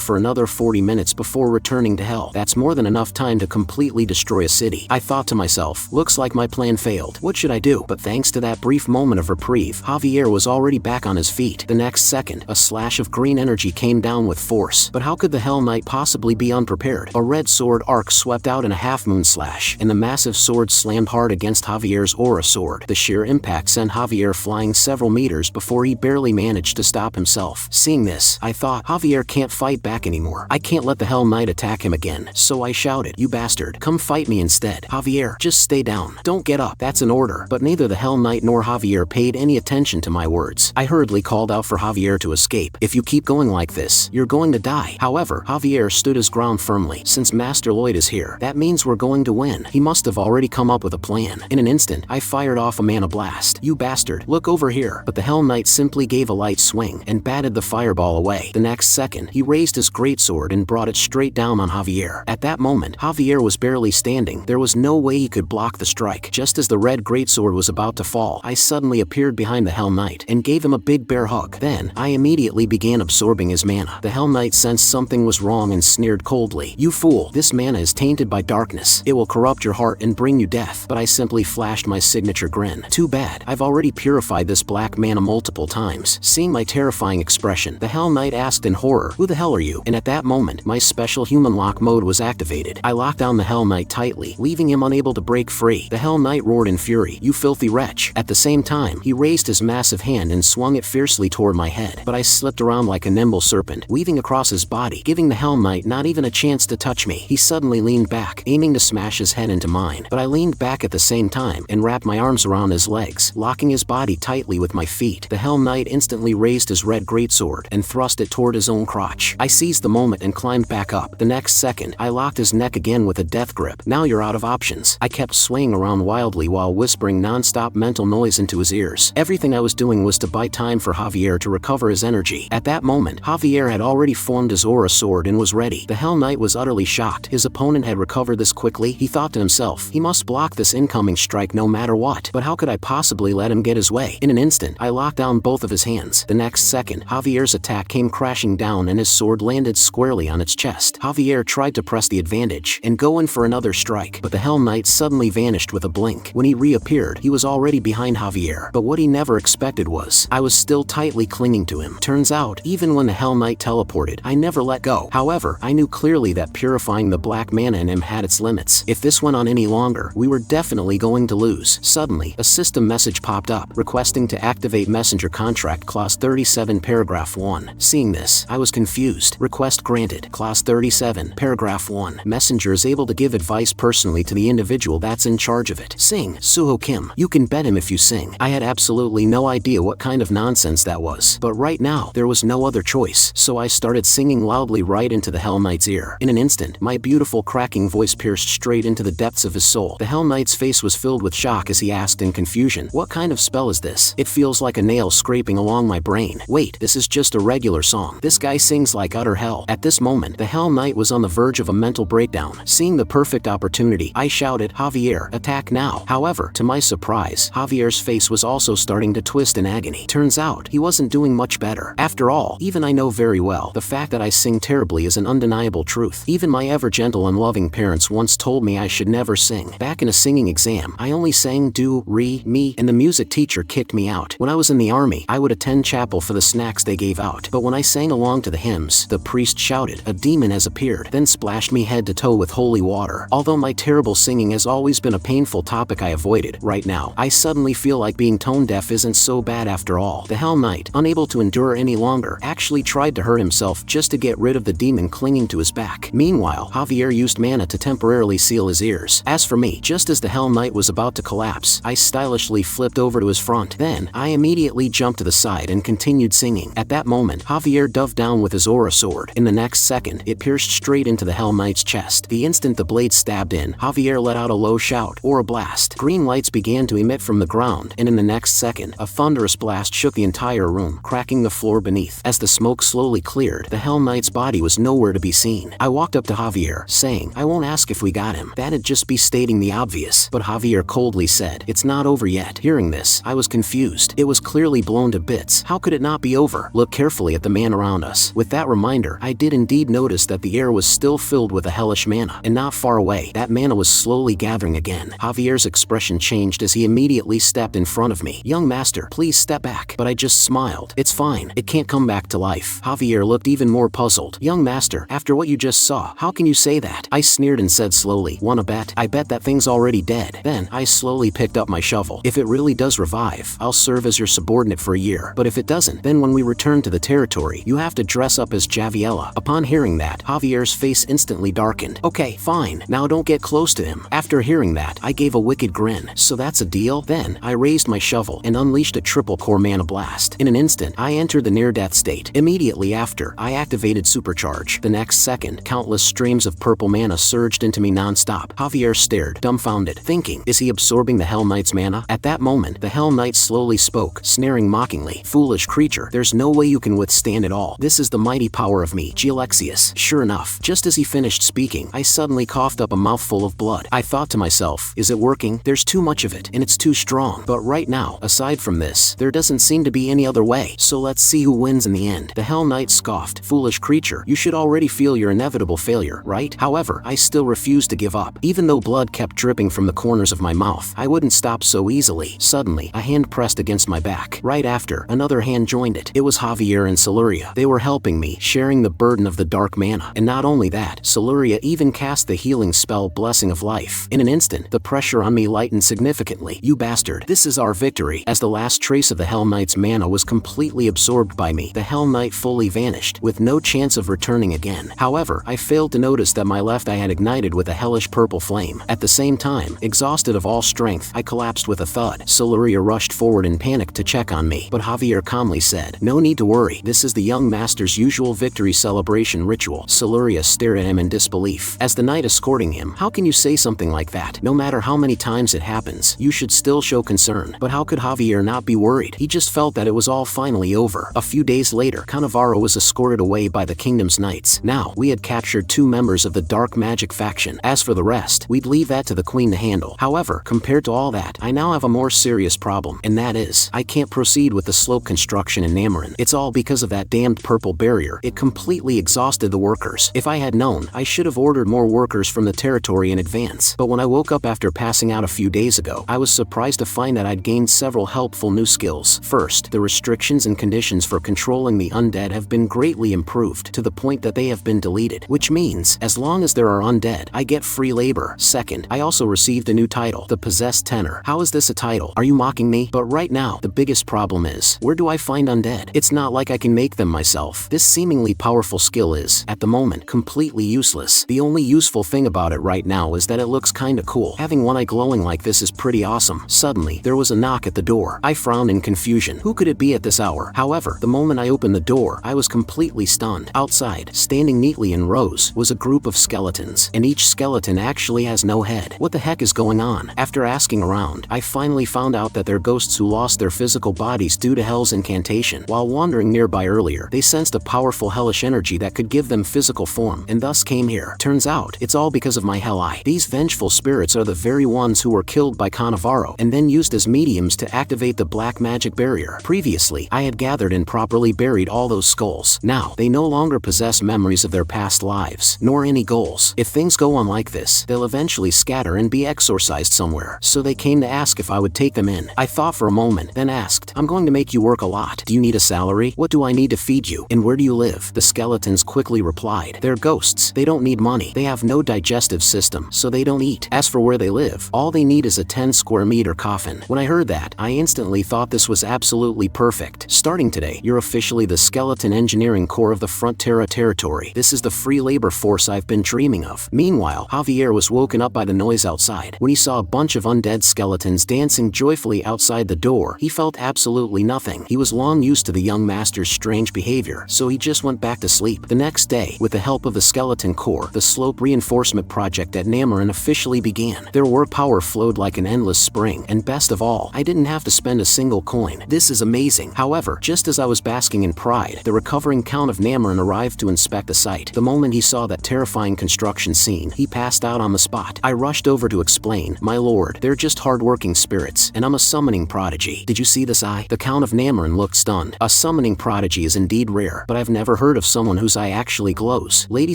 for another 40 minutes before returning to hell. That's more than enough time to completely destroy a city." I thought to myself, looks like my plan failed. What should I do? But thanks to that brief moment of reprieve, Javier was already back on his feet. The next second, a slash of green energy came down with force. But how could the Hell Knight possibly be unprepared? A red sword arc swept out in a half-moon slash, and the massive sword slammed hard against Javier's aura sword. The sheer impact sent Javier flying several meters before he barely managed to stop himself. Seeing this, I thought, Javier can't fight back anymore. I can't let the Hell Knight attack him again. So I shouted, "You bastard, come fight me instead." "Javier, just stay down. Don't get up. That's an order." But neither the Hell Knight nor Javier paid any attention to my words. I hurriedly called out for Javier to escape. "If you keep going like this, you're going to die." However, Javier stood his ground firmly. "Since Master Lloyd is here, that means we're going to win." He must have already come up with a plan. In an instant, I fired off a mana blast. "You bastard, look over here." But the Hell Knight simply gave a light swing and batted the fireball away. The next second, he raised his greatsword and brought it straight down on Javier. At that moment, Javier was barely standing. There was no way he could block the strike. Just as the red greatsword was about to fall, I suddenly appeared behind the Hell Knight and gave him a big bear hug. Then, I immediately began absorbing his mana. The Hell Knight sensed something was wrong and sneered coldly, "You fool, this mana is tainted by darkness. It will corrupt your heart and bring you death." But I simply flashed my signature grin. "Too bad. I've already purified this black mana multiple times." Seeing my terrifying expression, the Hell Knight asked in horror, "Who the hell are you?" And at that moment, my special human lock mode was activated. I locked down the Hell Knight tightly, leaving him unable to break free. The Hell Knight roared in fury, "You filthy wretch." At the same time, he raised his massive hand and swung it fiercely toward my head. But I slipped around like a nimble serpent, weaving across his body, giving the Hell Knight not even a chance to touch me. He suddenly leaned back, aiming to smash his head into mine. But I leaned back at the same time and wrapped my arms around his legs, locking his body tightly with my feet. The Hell Knight instantly raised his red greatsword and thrust it toward his own crotch. I seized the moment and climbed back up. The next second, I locked his neck again with a death grip. "Now you're out of options." I kept swaying around wildly while whispering non-stop mental noise into his ears. Everything I was doing was to buy time for Javier to recover his energy. At that moment, Javier had already formed his aura sword and was ready. The Hell Knight was utterly shocked. His opponent had recovered this quickly. He thought to himself, he must block this incoming strike no matter what. But how could I possibly let him get his way? In an instant, I locked down both of his hands. The next second, Javier's attack came crashing down and his sword landed squarely on its chest. Javier tried to press the advantage and go in for another strike, but the Hell Knight suddenly vanished with a blink. When he reappeared, he was already behind Javier. But what he never expected was, I was still tightly clinging to him. Turns out, even when the Hell Knight teleported, I never let go. However, I knew clearly that purifying the black mana in him had its limits. If this went on any longer, we were definitely going to lose. Suddenly, a system message popped up, requesting to activate Messenger Contract Clause 37 Paragraph 1. Seeing this, I was confused. Request granted. Clause 37, Paragraph 1. Messenger is able to give advice personally to the individual that's in charge of it. Sing, Suho Kim. You can bet him if you sing. I had absolutely no idea what kind of nonsense that was. But right now, there was no other choice. So I started singing loudly right into the Hell Knight's ear. In an instant, my beautiful cracking voice pierced straight into the depths of his soul. The Hell Knight's face was filled with shock as he asked in confusion, "What kind of spell is this? It feels like a nail scraping along my brain. Wait, this is just a regular song. This guy sings like utter hell." At this moment, the Hell Knight was on the verge of a mental breakdown. Seeing the perfect opportunity, I shouted, "Javier, attack now." However, to my surprise, Javier's face was also starting to twist in agony. Turns out, he wasn't doing much better. After all, even I know very well, the fact that I sing terribly is an undeniable truth. Even my ever-gentle and loving parents once told me I should never sing. Back in a singing exam, I only sang do, re, mi, and the music teacher kicked me out. When I was in the the army, I would attend chapel for the snacks they gave out. But when I sang along to the hymns, the priest shouted, "A demon has appeared," then splashed me head to toe with holy water. Although my terrible singing has always been a painful topic I avoided, right now, I suddenly feel like being tone deaf isn't so bad after all. The Hell Knight, unable to endure any longer, actually tried to hurt himself just to get rid of the demon clinging to his back. Meanwhile, Javier used mana to temporarily seal his ears. As for me, just as the Hell Knight was about to collapse, I stylishly flipped over to his front. Then, I immediately jumped to the side and continued singing. At that moment, Javier dove down with his aura sword. In the next second, it pierced straight into the Hell Knight's chest. The instant the blade stabbed in, Javier let out a low shout, or a blast. Green lights began to emit from the ground, and in the next second, a thunderous blast shook the entire room, cracking the floor beneath. As the smoke slowly cleared, the Hell Knight's body was nowhere to be seen. I walked up to Javier, saying, "I won't ask if we got him. That'd just be stating the obvious." But Javier coldly said, "It's not over yet." Hearing this, I was confused. It was clearly blown to bits. How could it not be over? Look carefully at the man around us. With that reminder, I did indeed notice that the air was still filled with a hellish mana, and not far away, that mana was slowly gathering again. Javier's expression changed as he immediately stepped in front of me. "Young master, please step back." But I just smiled. "It's fine. It can't come back to life." Javier looked even more puzzled. "Young master, after what you just saw, how can you say that?" I sneered and said slowly, "Wanna bet? I bet that thing's already dead." Then, I slowly picked up my shovel. "If it really does revive, I'll serve as your subordinate for a year. But if it doesn't, then when we return to the territory, you have to dress up as Javiella." Upon hearing that, Javier's face instantly darkened. "Okay, fine. Now don't get close to him." After hearing that, I gave a wicked grin. "So that's a deal?" Then, I raised my shovel and unleashed a triple core mana blast. In an instant, I entered the near-death state. Immediately after, I activated Supercharge. The next second, countless streams of purple mana surged into me non-stop. Javier stared, dumbfounded, thinking, is he absorbing the Hell Knight's mana? At that moment, the Hell Knight slowly spoke, sneering mockingly, "Foolish creature, there's no way you can withstand it all. This is the mighty power of me, Gilexius." Sure enough, just as he finished speaking, I suddenly coughed up a mouthful of blood. I thought to myself, is it working? There's too much of it, and it's too strong. But right now, aside from this, there doesn't seem to be any other way. So let's see who wins in the end. The Hell Knight scoffed, "Foolish creature, you should already feel your inevitable failure, right?" However, I still refused to give up. Even though blood kept dripping from the corners of my mouth, I wouldn't stop so easily. Suddenly, a hand pressed against my back. Right after, another hand joined it. It was Javier and Siluria. They were helping me, sharing the burden of the dark mana. And not only that, Siluria even cast the healing spell Blessing of Life. In an instant, the pressure on me lightened significantly. "You bastard, this is our victory." As the last trace of the Hell Knight's mana was completely absorbed by me, the Hell Knight fully vanished, with no chance of returning again. However, I failed to notice that my left eye had ignited with a hellish purple flame. At the same time, exhausted of all strength, I collapsed with a thud. Siluria rushed forward in panic to check on me, but Javier calmly said, "No need to worry, this is the young master's usual victory celebration ritual." Siluria stared at him in disbelief. As the knight escorting him, "How can you say something like that? No matter how many times it happens, you should still show concern." But how could Javier not be worried? He just felt that it was all finally over. A few days later, Cannavaro was escorted away by the kingdom's knights. Now, we had captured 2 members of the dark magic faction. As for the rest, we'd leave that to the queen to handle. However, compared to all that, I now have a more serious problem, and that is, I can't proceed with the slope construction in Namarin. It's all because of that damned purple barrier. It completely exhausted the workers. If I had known, I should have ordered more workers from the territory in advance. But when I woke up after passing out a few days ago, I was surprised to find that I'd gained several helpful new skills. First, the restrictions and conditions for controlling the undead have been greatly improved, to the point that they have been deleted, which means, as long as there are undead, I get free labor. Second, I also received a new title, the Possessed Tenor. How is this a title? Are you mocking me? But right now, the biggest problem is, where do I find undead? It's not like I can make them myself. This seemingly powerful skill is, at the moment, completely useless. The only useful thing about it right now is that it looks kinda cool. Having one eye glowing like this is pretty awesome. Suddenly, there was a knock at the door. I frowned in confusion. Who could it be at this hour? However, the moment I opened the door, I was completely stunned. Outside, standing neatly in rows, was a group of skeletons, and each skeleton actually has no head. What the heck is going on? After asking around, I finally found out that they're ghosts who lost their physical bodies due to Hell's incantation. While wandering nearby earlier, they sensed a powerful hellish energy that could give them physical form, and thus came here. Turns out, it's all because of my Hell Eye. These vengeful spirits are the very ones who were killed by Cannavaro, and then used as mediums to activate the black magic barrier. Previously, I had gathered and properly buried all those skulls. Now, they no longer possess memories of their past lives, nor any goals. If things go on like this, they'll eventually scatter and be exorcised somewhere. So they came to ask if I would take them in. I thought for a moment, then asked, asked. I'm going to make you work a lot. Do you need a salary? What do I need to feed you? And where do you live? The skeletons quickly replied. They're ghosts. They don't need money. They have no digestive system, so they don't eat. As for where they live, all they need is a 10 square meter coffin. When I heard that, I instantly thought this was absolutely perfect. Starting today, you're officially the skeleton engineering core of the Frontera territory. This is the free labor force I've been dreaming of. Meanwhile, Javier was woken up by the noise outside. When he saw a bunch of undead skeletons dancing joyfully outside the door, he felt absolutely nothing. He was long used to the young master's strange behavior, so he just went back to sleep. The next day, with the help of the skeleton core, the slope reinforcement project at Namarin officially began. Their work power flowed like an endless spring, and best of all, I didn't have to spend a single coin. This is amazing. However, just as I was basking in pride, the recovering Count of Namarin arrived to inspect the site. The moment he saw that terrifying construction scene, he passed out on the spot. I rushed over to explain, "My lord, they're just hard-working spirits, and I'm a summoning prodigy. Did you see this eye?" The Count of Namarin looked stunned. A summoning prodigy is indeed rare, but I've never heard of someone whose eye actually glows. Lady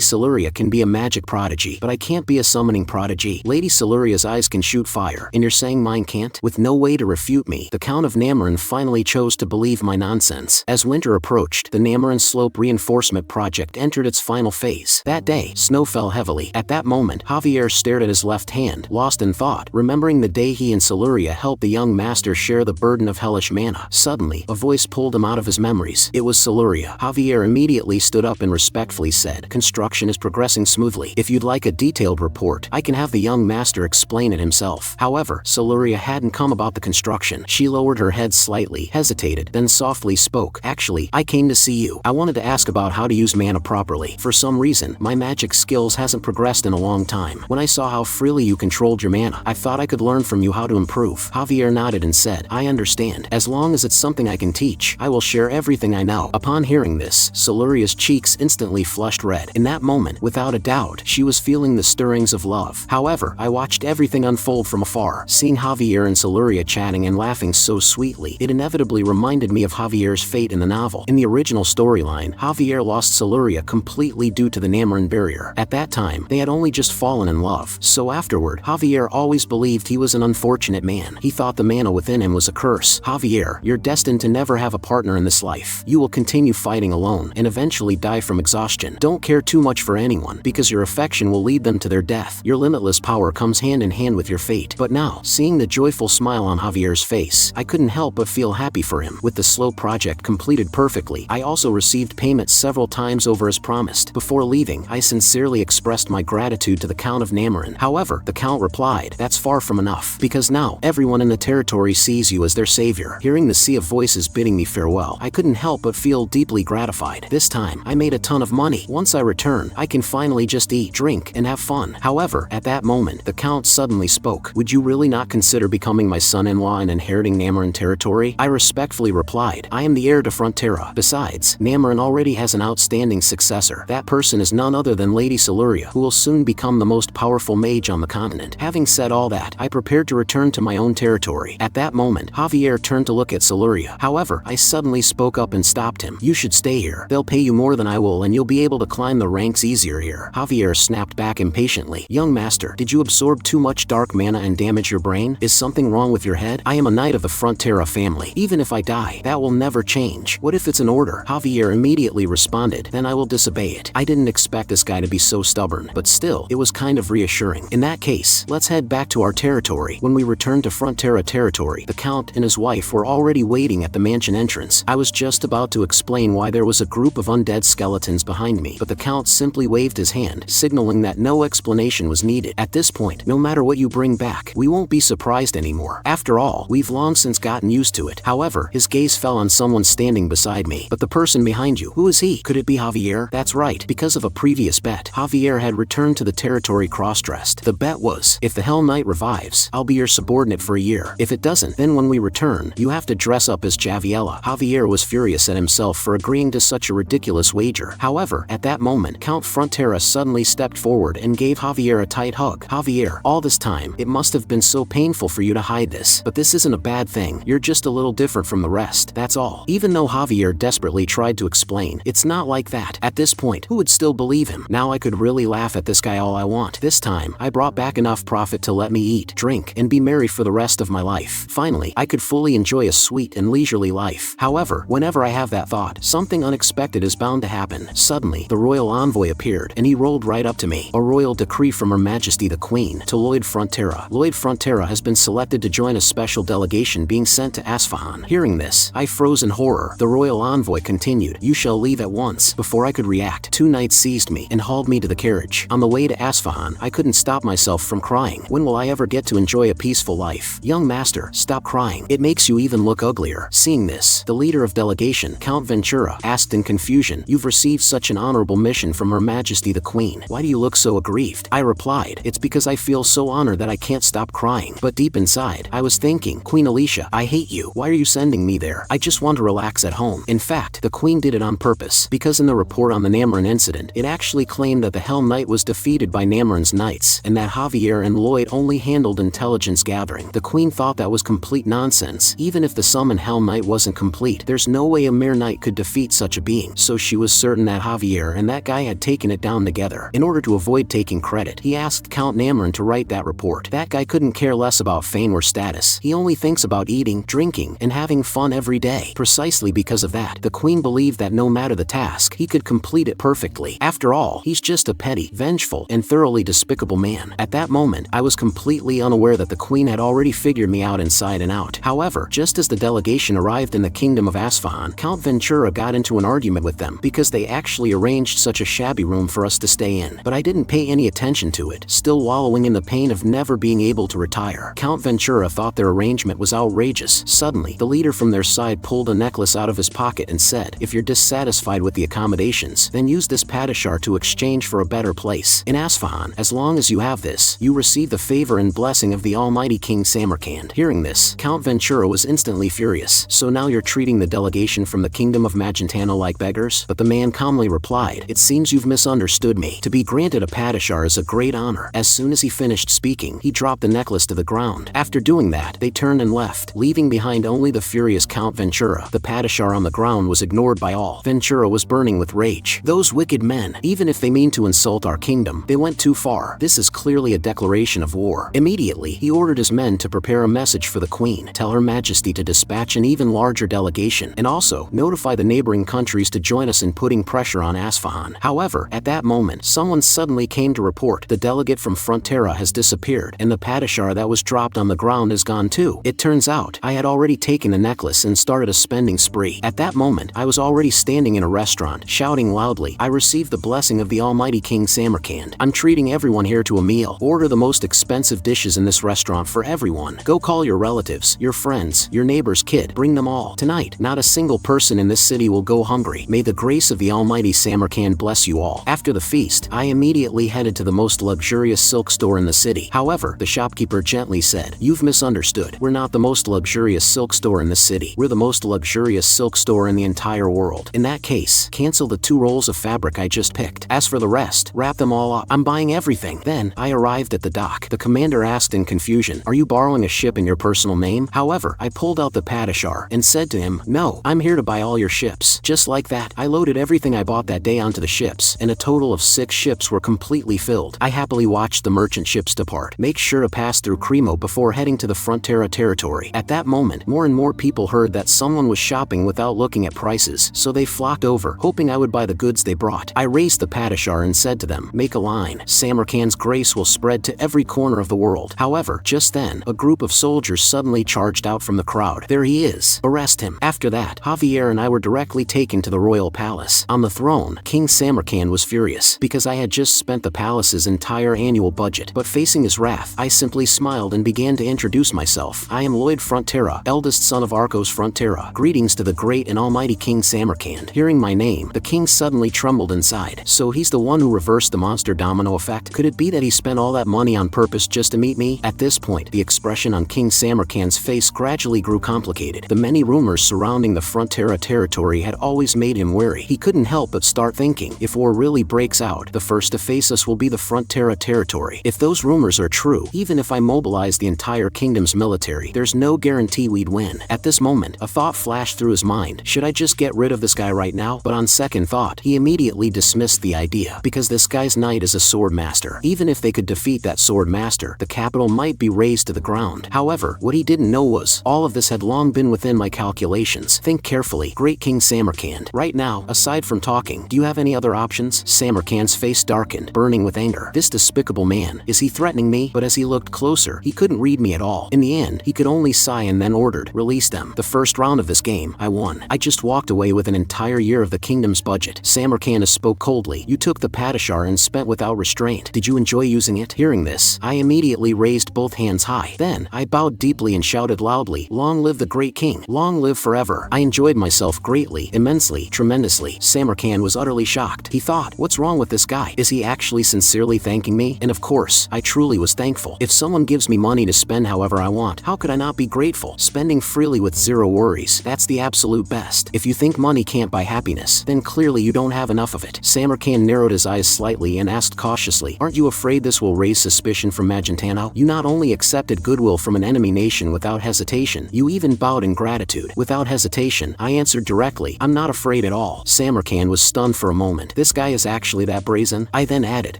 Siluria can be a magic prodigy, but I can't be a summoning prodigy. Lady Siluria's eyes can shoot fire, and you're saying mine can't? With no way to refute me, the Count of Namarin finally chose to believe my nonsense. As winter approached, the Namarin Slope Reinforcement Project entered its final phase. That day, snow fell heavily. At that moment, Javier stared at his left hand, lost in thought, remembering the day he and Siluria helped the young master share the burden of hellish mana. Suddenly, a voice pulled him out of his memories. It was Siluria. Javier immediately stood up and respectfully said, "Construction is progressing smoothly. If you'd like a detailed report, I can have the young master explain it himself." However, Siluria hadn't come about the construction. She lowered her head slightly, hesitated, then softly spoke. "Actually, I came to see you. I wanted to ask about how to use mana properly. For some reason, my magic skills hasn't progressed in a long time. When I saw how freely you controlled your mana, I thought I could learn from you how to improve." Javier nodded and said, "I understand. As long as it's something I can teach, I will share everything I know." Upon hearing this, Siluria's cheeks instantly flushed red. In that moment, without a doubt, she was feeling the stirrings of love. However, I watched everything unfold from afar. Seeing Javier and Siluria chatting and laughing so sweetly, it inevitably reminded me of Javier's fate in the novel. In the original storyline, Javier lost Siluria completely due to the Namarin barrier. At that time, they had only just fallen in love. So afterward, Javier always believed he was an unfortunate man. He thought the mana within him was a curse. "Javier, you're destined to never have a partner in this life. You will continue fighting alone and eventually die from exhaustion. Don't care too much for anyone, because your affection will lead them to their death. Your limitless power comes hand in hand with your fate." But now, seeing the joyful smile on Javier's face, I couldn't help but feel happy for him. With the slow project completed perfectly, I also received payment several times over as promised. Before leaving, I sincerely expressed my gratitude to the Count of Namarin. However, the Count replied, "That's far from enough, because now, everyone in the territory sees you as their savior." Hearing the sea of voices bidding me farewell, I couldn't help but feel deeply gratified. This time, I made a ton of money. Once I return, I can finally just eat, drink, and have fun. However, at that moment, the Count suddenly spoke. "Would you really not consider becoming my son-in-law and inheriting Namarin territory?" I respectfully replied, "I am the heir to Frontera. Besides, Namarin already has an outstanding successor. That person is none other than Lady Siluria, who will soon become the most powerful mage on the continent." Having said all that, I prepared to return to my own territory. At that moment, Javier turned to look at Siluria. However, I suddenly spoke up and stopped him. "You should stay here. They'll pay you more than I will, and you'll be able to climb the ranks easier here." Javier snapped back impatiently. "Young master, did you absorb too much dark mana and damage your brain? Is something wrong with your head? I am a knight of the Frontera family. Even if I die, that will never change. What if it's an order?" Javier immediately responded, "Then I will disobey it." I didn't expect this guy to be so stubborn, but still, it was kind of reassuring. "In that case, let's head back to our territory." When we returned to Frontera territory, the Count and his wife were already waiting at the mansion entrance. I was just about to explain why there was a group of undead skeletons behind me, but the Count simply waved his hand, signaling that no explanation was needed. "At this point, no matter what you bring back, we won't be surprised anymore. After all, we've long since gotten used to it." However, his gaze fell on someone standing beside me. "But the person behind you, who is he? Could it be Javier?" That's right, because of a previous bet, Javier had returned to the territory cross-dressed. The bet was, if the Hell Knight revives, I'll be your subordinate for a year. If it doesn't, then when we return, you have to dress up as Javiella. Javier was furious at himself for agreeing to such a ridiculous wager. However, at that moment, Count Frontera suddenly stepped forward and gave Javier a tight hug. "Javier, all this time, it must have been so painful for you to hide this. But this isn't a bad thing. You're just a little different from the rest, that's all." Even though Javier desperately tried to explain, "It's not like that." At this point, who would still believe him? Now I could really laugh at this guy all I want. This time, I brought back enough profit to let me eat, drink, and be merry for the rest of my life. Finally, I could fully enjoy a sweet and leisurely life. However, whenever I have that thought, something unexpected is bound to happen. Suddenly, the royal envoy appeared, and he rolled right up to me. A royal decree from Her Majesty the Queen to Lloyd Frontera. Lloyd Frontera has been selected to join a special delegation being sent to Asfahan. Hearing this, I froze in horror. The royal envoy continued, "You shall leave at once." Before I could react, 2 knights seized me and hauled me to the carriage. On the way to Asfahan, I couldn't stop myself from crying. When will I ever get to enjoy a peaceful life? Young master, stop crying. It makes you even look uglier. Seeing this, the leader of delegation, Count Ventura, asked in confusion, "You've received such an honorable mission from Her Majesty the Queen. Why do you look so aggrieved?" I replied, "It's because I feel so honored that I can't stop crying." But deep inside, I was thinking, "Queen Alicia, I hate you. Why are you sending me there? I just want to relax at home." In fact, the Queen did it on purpose, because in the report on the Namran incident, it actually claimed that the Hell Knight was defeated by Namran's knights, and that Javier and Lloyd only handled intelligence gathering. The Queen thought that was complete nonsense. Even if the Summon Hell Knight wasn't complete, there's no way a mere knight could defeat such a being. So she was certain that Javier and that guy had taken it down together. In order to avoid taking credit, he asked Count Namran to write that report. That guy couldn't care less about fame or status. He only thinks about eating, drinking, and having fun every day. Precisely because of that, the Queen believed that no matter the task, he could complete it perfectly. After all, he's just a petty, vengeful, and thoroughly despicable man. At that moment, I was completely unaware that the Queen had already figured me out inside and out. However, just as the delegation arrived in the kingdom of Asfahan, Count Ventura got into an argument with them because they actually arranged such a shabby room for us to stay in. But I didn't pay any attention to it, still wallowing in the pain of never being able to retire. Count Ventura thought their arrangement was outrageous. Suddenly, the leader from their side pulled a necklace out of his pocket and said, "If you're dissatisfied with the accommodations, then use this padishar to exchange for a better place. In Asfahan, as long as you have this, you receive the favor and blessing of the almighty King Samarkand." Hearing this, Count Ventura was instantly furious. "So now you're treating the delegation from the kingdom of Magentano like beggars?" But the man calmly replied, "It seems you've misunderstood me. To be granted a padishar is a great honor." As soon as he finished speaking, he dropped the necklace to the ground. After doing that, they turned and left, leaving behind only the furious Count Ventura. The padishar on the ground was ignored by all. Ventura was burning with rage. "Those wicked men, even if they mean to insult our kingdom, they went too far. This is clearly a declaration of war." Immediately, he ordered his men to prepare a message for the Queen, tell Her Majesty to dispatch an even larger delegation, and also notify the neighboring countries to join us in putting pressure on Asfahan. However, at that moment, someone suddenly came to report the delegate from Frontera has disappeared, and the padishar that was dropped on the ground is gone too. It turns out, I had already taken the necklace and started a spending spree. At that moment, I was already standing in a restaurant, shouting loudly, "I received the blessing of the almighty King Samarkand. I'm treating everyone here to a meal. Order the most expensive dishes in this restaurant for everyone. Go call your relatives, your friends, your neighbor's kid. Bring them all. Tonight, not a single person in this city will go hungry. May the grace of the almighty Samarkand bless you all." After the feast, I immediately headed to the most luxurious silk store in the city. However, the shopkeeper gently said, "You've misunderstood. We're not the most luxurious silk store in the city. We're the most luxurious silk store in the entire world. In that case, cancel the 2 rolls of fabric I just picked. As for the rest, wrap them all up. I'm buying everything." Then, I arrived at the dock. The commander asked in confusion, "Are you borrowing a ship in your personal name?" However, I pulled out the padishar and said to him, "No, I'm here to buy all your ships." Just like that, I loaded everything I bought that day onto the ships, and a total of 6 ships were completely filled. I happily watched the merchant ships depart. Make sure to pass through Cremo before heading to the Frontera territory. At that moment, more and more people heard that someone was shopping without looking at prices, so they flocked over, hoping I would buy the goods they brought. I raised the padishar and said to them, "Make a line. Samarkand's grace will spread to every corner of the world." However, just then, a group of soldiers suddenly charged out from the crowd. "There he is. Arrest him." After that, Javier and I were directly taken to the royal palace. On the throne, King Samarkand was furious, because I had just spent the palace's entire annual budget. But facing his wrath, I simply smiled and began to introduce myself. "I am Lloyd Frontera, eldest son of Arcos Frontera. Greetings to the great and almighty King Samarkand." Hearing my name, the king suddenly trembled inside. So he's the one who reversed the monster domino effect? Could it be that he spent all that money on purpose just to meet me? At this point, the expression on King Samarkand's face gradually grew complicated. The many rumors surrounding the Frontera territory had always made him wary. He couldn't help but start thinking, if war really breaks out, the first to face us will be the Frontera territory. If those rumors are true, even if I mobilize the entire kingdom's military, there's no guarantee we'd win. At this moment, a thought flashed through his mind. Should I just get rid of this guy right now? But on second thought, he immediately dismissed the idea, because this guy's knight is a sword master. Even if they could defeat that sword master, the capital might be razed to the ground. However, what he didn't know was, all all of this had long been within my calculations. Think carefully, Great King Samarkand. Right now, aside from talking, do you have any other options? Samarkand's face darkened, burning with anger. This despicable man, is he threatening me? But as he looked closer, he couldn't read me at all. In the end, he could only sigh and then ordered, release them. The first round of this game, I won. I just walked away with an entire year of the kingdom's budget. Samarkand spoke coldly. You took the Padishar and spent without restraint. Did you enjoy using it? Hearing this, I immediately raised both hands high. Then, I bowed deeply and shouted loudly, long live the great king. Long live forever. I enjoyed myself greatly, immensely, tremendously. Samarkand was utterly shocked. He thought, what's wrong with this guy? Is he actually sincerely thanking me? And of course, I truly was thankful. If someone gives me money to spend however I want, how could I not be grateful? Spending freely with zero worries, that's the absolute best. If you think money can't buy happiness, then clearly you don't have enough of it. Samarkand narrowed his eyes slightly and asked cautiously, aren't you afraid this will raise suspicion from Magentano? You not only accepted goodwill from an enemy nation without hesitation, you even bowed in gratitude. Without hesitation, I answered directly, I'm not afraid at all. Samarkand was stunned for a moment. This guy is actually that brazen? I then added,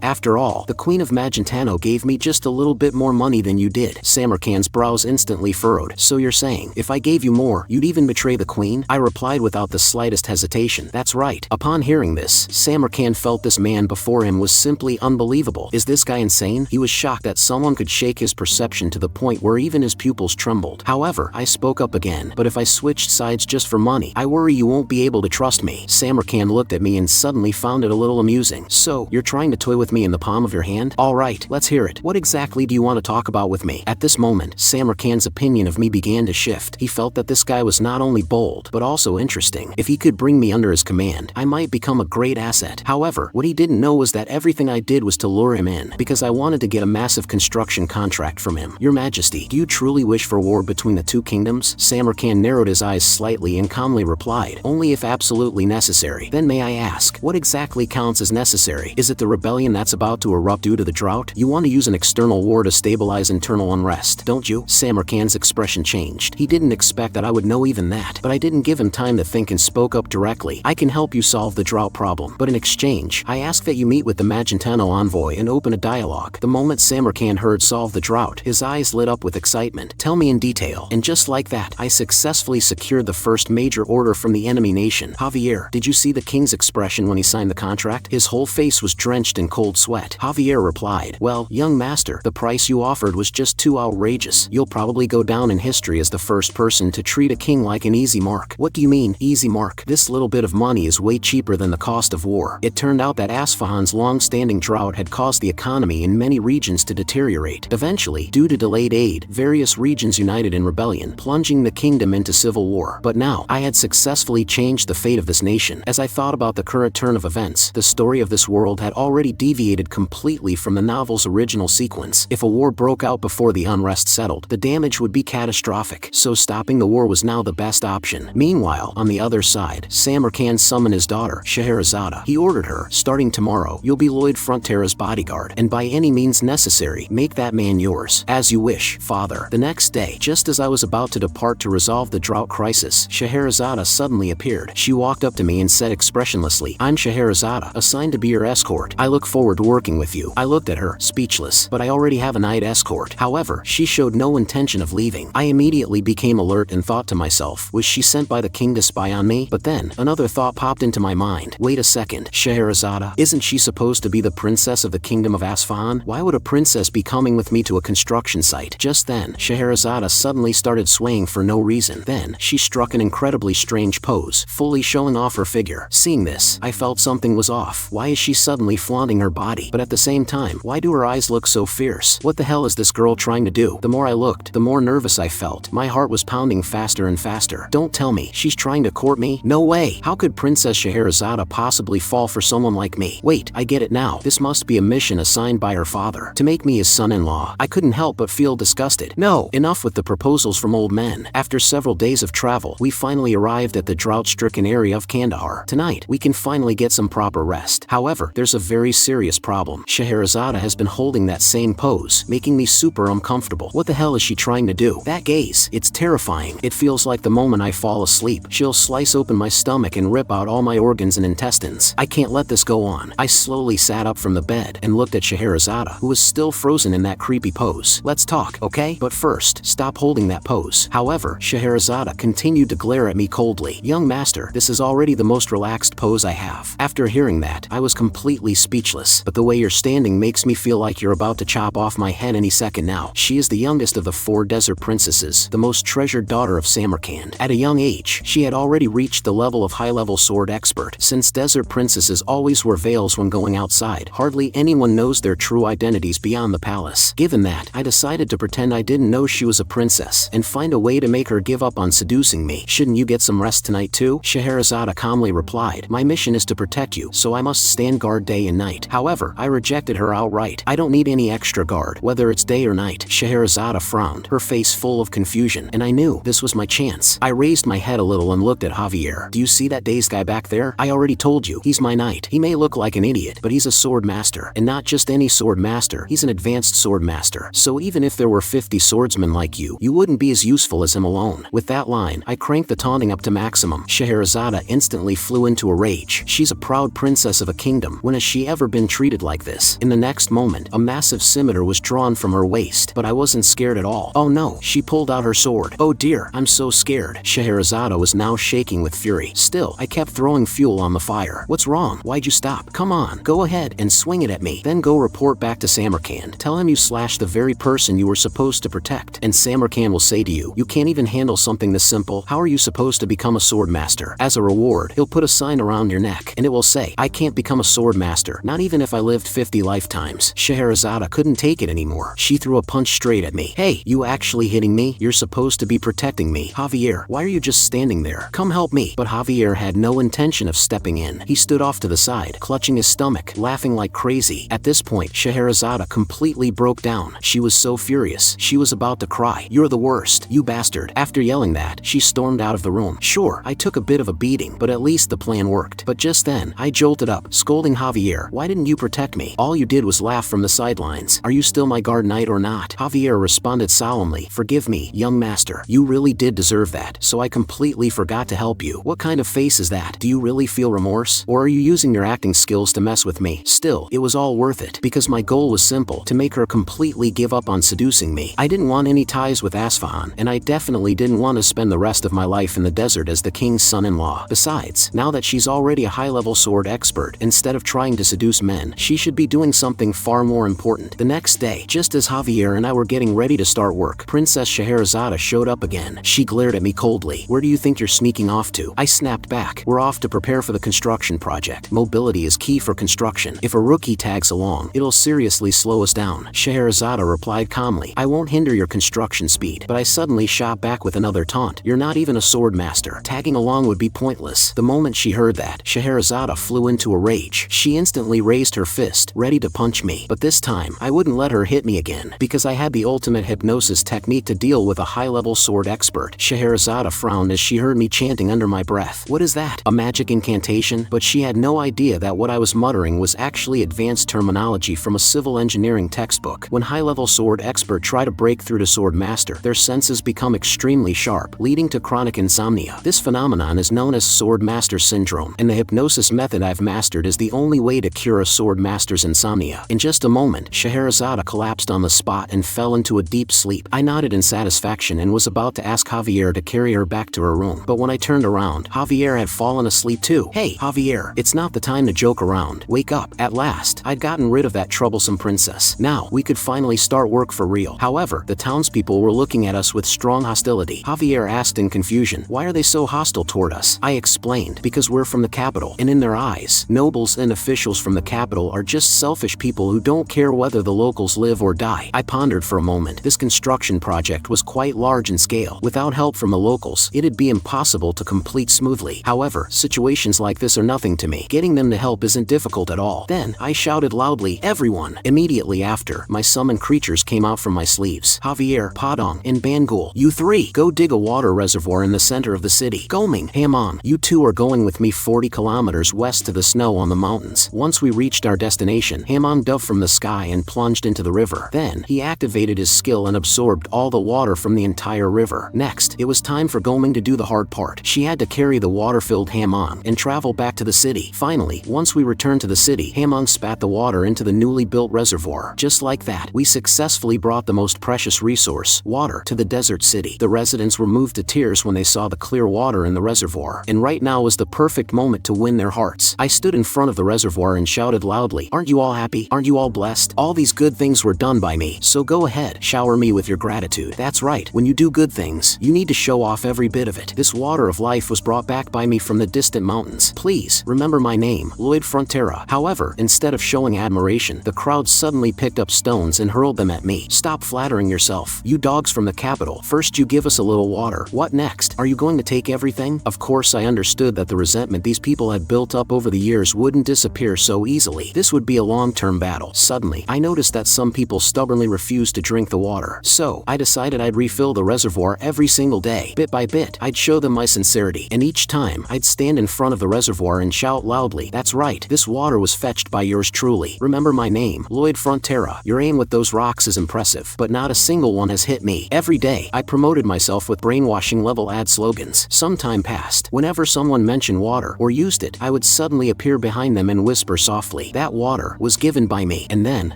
after all, the Queen of Magentano gave me just a little bit more money than you did. Samarkand's brows instantly furrowed. So you're saying, if I gave you more, you'd even betray the Queen? I replied without the slightest hesitation, that's right. Upon hearing this, Samarkand felt this man before him was simply unbelievable. Is this guy insane? He was shocked that someone could shake his perception to the point where even his pupils trembled. However, I spoke up again, but if I switched sides just for money, I worry you won't be able to trust me. Samarkand looked at me and suddenly found it a little amusing. So, you're trying to toy with me in the palm of your hand? Alright, let's hear it. What exactly do you want to talk about with me? At this moment, Samarkand's opinion of me began to shift. He felt that this guy was not only bold, but also interesting. If he could bring me under his command, I might become a great asset. However, what he didn't know was that everything I did was to lure him in, because I wanted to get a massive construction contract from him. Your Majesty, do you truly wish for war between the two kingdoms? Samarkand narrowed his eyes slightly and calmly replied, only if absolutely necessary. Then may I ask, what exactly counts as necessary? Is it the rebellion that's about to erupt due to the drought? You want to use an external war to stabilize internal unrest, don't you? Samarkand's expression changed. He didn't expect that I would know even that, but I didn't give him time to think and spoke up directly. I can help you solve the drought problem, but in exchange, I ask that you meet with the Magentano envoy and open a dialogue. The moment Samarkand heard solve the drought, his eyes lit up with excitement. Tell me in detail. And just like that, I successfully secured the first major order from the enemy nation. Javier, did you see the king's expression when he signed the contract? His whole face was drenched in cold sweat. Javier replied, well, young master, the price you offered was just too outrageous. You'll probably go down in history as the first person to treat a king like an easy mark. What do you mean, easy mark? This little bit of money is way cheaper than the cost of war. It turned out that Asfahan's long-standing drought had caused the economy in many regions to deteriorate. Eventually, due to delayed aid, various regions united in rebellion, plunging the kingdom into civil war. But now, I had successfully changed the fate of this nation. As I thought about the current turn of events, the story of this world had already deviated completely from the novel's original sequence. If a war broke out before the unrest settled, the damage would be catastrophic, so stopping the war was now the best option. Meanwhile, on the other side, Samarkand summoned his daughter, Scheherazade. He ordered her, starting tomorrow, you'll be Lloyd Frontera's bodyguard, and by any means necessary, make that man yours. As you wish, father. The next day, just as I was about to depart to resolve the drought crisis, Scheherazade suddenly appeared. She walked up to me and said expressionlessly, I'm Scheherazade, assigned to be your escort. I look forward to working with you. I looked at her, speechless, but I already have a night escort. However, she showed no intention of leaving. I immediately became alert and thought to myself, was she sent by the king to spy on me? But then, another thought popped into my mind. Wait a second, Scheherazade, isn't she supposed to be the princess of the kingdom of Asfahan? Why would a princess be coming with me to a construction site? Just then, Scheherazade suddenly started swaying for no reason. Then, she struck an incredibly strange pose, fully showing off her figure. Seeing this, I felt something was off. Why is she suddenly flaunting her body? But at the same time, why do her eyes look so fierce? What the hell is this girl trying to do? The more I looked, the more nervous I felt. My heart was pounding faster and faster. Don't tell me, she's trying to court me? No way! How could Princess Scheherazade possibly fall for someone like me? Wait, I get it now. This must be a mission assigned by her father, to make me his son-in-law. I couldn't help but feel disgusted. No, enough with the proposals from old men. After several days of travel, we finally arrived at the drought-stricken area of Kandahar. Tonight, we can finally get some proper rest. However, there's a very serious problem. Scheherazade has been holding that same pose, making me super uncomfortable. What the hell is she trying to do? That gaze, it's terrifying. It feels like the moment I fall asleep, she'll slice open my stomach and rip out all my organs and intestines. I can't let this go on. I slowly sat up from the bed and looked at Scheherazade, who was still frozen in that creepy pose. Let's talk, okay? But first, stop holding that pose. However, Scheherazade continued to glare at me coldly. Young master, this is already the most relaxed pose I have. After hearing that, I was completely speechless, but the way you're standing makes me feel like you're about to chop off my head any second now. She is the youngest of the 4 desert princesses, the most treasured daughter of Samarkand. At a young age, she had already reached the level of high-level sword expert. Since desert princesses always wear veils when going outside, hardly anyone knows their true identities beyond the palace. Given that, I decided to pretend I didn't know she was a princess, and find a way to make her give up on seducing me. Shouldn't you get some rest tonight too? Scheherazade calmly replied, my mission is to protect you, so I must stand guard day and night. However, I rejected her outright. I don't need any extra guard, whether it's day or night. Scheherazade frowned, her face full of confusion, and I knew this was my chance. I raised my head a little and looked at Javier. Do you see that dazed guy back there? I already told you, he's my knight. He may look like an idiot, but he's a sword master. And not just any sword master, he's an advanced sword master. So even if there were 50 swordsmen like you, you wouldn't be as useful as him alone. With that line, I cranked the taunting up to maximum. Scheherazade instantly flew into a rage. She's a proud princess of a kingdom. When has she ever been treated like this? In the next moment, a massive scimitar was drawn from her waist, but I wasn't scared at all. Oh no, she pulled out her sword. Oh dear, I'm so scared. Scheherazade was now shaking with fury. Still, I kept throwing fuel on the fire. What's wrong? Why'd you stop? Come on, go ahead and swing it at me. Then go report back to Samarkand. Tell him you slashed the very person you were supposed to protect. And Samarkand will say to you, you can't even handle something this simple. How are you supposed to become a sword master? As a reward, he'll put a sign around your neck, and it will say, I can't become a sword master, not even if I lived 50 lifetimes. Scheherazade couldn't take it anymore. She threw a punch straight at me. Hey, you actually hitting me? You're supposed to be protecting me. Javier, why are you just standing there? Come help me. But Javier had no intention of stepping in. He stood off to the side, clutching his stomach, laughing like crazy. At this point, Scheherazade completely broke down. She was so furious. She was about to cry. You're the worst, you bastard. After yelling that, she stormed out of the room. Sure, I took a bit of a beating, but at least the plan worked. But just then, I jolted up, scolding Javier, why didn't you protect me? All you did was laugh from the sidelines. Are you still my guard knight or not? Javier responded solemnly, forgive me, young master. You really did deserve that, so I completely forgot to help you. What kind of face is that? Do you really feel remorse? Or are you using your acting skills to mess with me? Still, it was all worth it, because my goal was simple, to make her completely give up on seducing me. I didn't want any ties with Asfahan, and I definitely didn't want to spend the rest of my life in the desert as the king's son-in-law. Besides, now that she's already a high-level sword expert, instead of trying to seduce men, she should be doing something far more important. The next day, just as Javier and I were getting ready to start work, Princess Scheherazade showed up again. She glared at me coldly. Where do you think you're sneaking off to? I snapped back. We're off to prepare for the construction project. Mobility is key for construction. If a rookie tags along, it'll seriously slow us down. Scheherazade replied calmly, I won't hinder your construction speed. But I suddenly shot back with another taunt. You're not even a sword master. Tagging along would be pointless. The moment she heard that, Scheherazade flew into a rage. She instantly raised her fist, ready to punch me. But this time, I wouldn't let her hit me again, because I had the ultimate hypnosis technique to deal with a high-level sword expert. Scheherazade frowned as she heard me chanting under my breath. What is that? A magic incantation? But she had no idea that what I was muttering was actually advanced terminology from a civil engineering textbook. When high-level sword expert try to break through to sword master, their senses become extremely sharp, leading to chronic insomnia. This phenomenon is known as sword master syndrome, and the hypnosis method I've mastered is the only way to cure a sword master's insomnia. In just a moment, Scheherazade collapsed on the spot and fell into a deep sleep. I nodded in satisfaction and was about to ask Javier to carry her back to her room, but when I turned around, Javier had fallen asleep too. Hey, Javier, it's not the time to joke around. Wake up. At last, I'd gotten rid of that troublesome princess. Now, we could finally start work for real. However, the townspeople were looking at us with strong hostility. Javier asked in confusion, why are they so hostile toward us? I explained, because we're from the capital, and in their eyes, nobles and officials from the capital are just selfish people who don't care whether the locals live or die. I pondered for a moment. This construction project was quite large in scale. Without help from the locals, it'd be impossible to complete smoothly. However, situations like this are nothing to me. Getting them to help isn't difficult at all. Then, I shouted loudly, everyone! Immediately after, my summoned creatures came out from my sleeves. Javier, Padong, and Bangul, you three, go dig a water reservoir in the center of the city. Goming, Hamon, you two are going with me 40 kilometers west to the snow on the mountains. Once we reached our destination, Hamon dove from the sky and plunged into the river. Then, he activated his skill and absorbed all the water from the entire river. Next, it was time for Goming to do the hard part. She had to carry the water-filled Hamon and travel back to the city. Finally, once we returned to the city, Hamon spat the water into the newly built reservoir. Just like that, we successfully brought the most precious resource, water, to to the desert city. The residents were moved to tears when they saw the clear water in the reservoir, and right now was the perfect moment to win their hearts. I stood in front of the reservoir and shouted loudly, "Aren't you all happy? Aren't you all blessed? All these good things were done by me, so go ahead, shower me with your gratitude." That's right, when you do good things, you need to show off every bit of it. This water of life was brought back by me from the distant mountains. Please, remember my name, Lloyd Frontera. However, instead of showing admiration, the crowd suddenly picked up stones and hurled them at me. Stop flattering yourself, you dogs from the capital. First you give us a little water. What next? Are you going to take everything? Of course I understood that the resentment these people had built up over the years wouldn't disappear so easily. This would be a long-term battle. Suddenly, I noticed that some people stubbornly refused to drink the water. So, I decided I'd refill the reservoir every single day. Bit by bit, I'd show them my sincerity. And each time, I'd stand in front of the reservoir and shout loudly, "That's right, this water was fetched by yours truly. Remember my name, Lloyd Frontera. Your aim with those rocks is impressive, but not a single one has hit me." Every day, I promoted myself with brainwashing level ad slogans. Some time passed. Whenever someone mentioned water or used it, I would suddenly appear behind them and whisper softly, "That water was given by me." And then,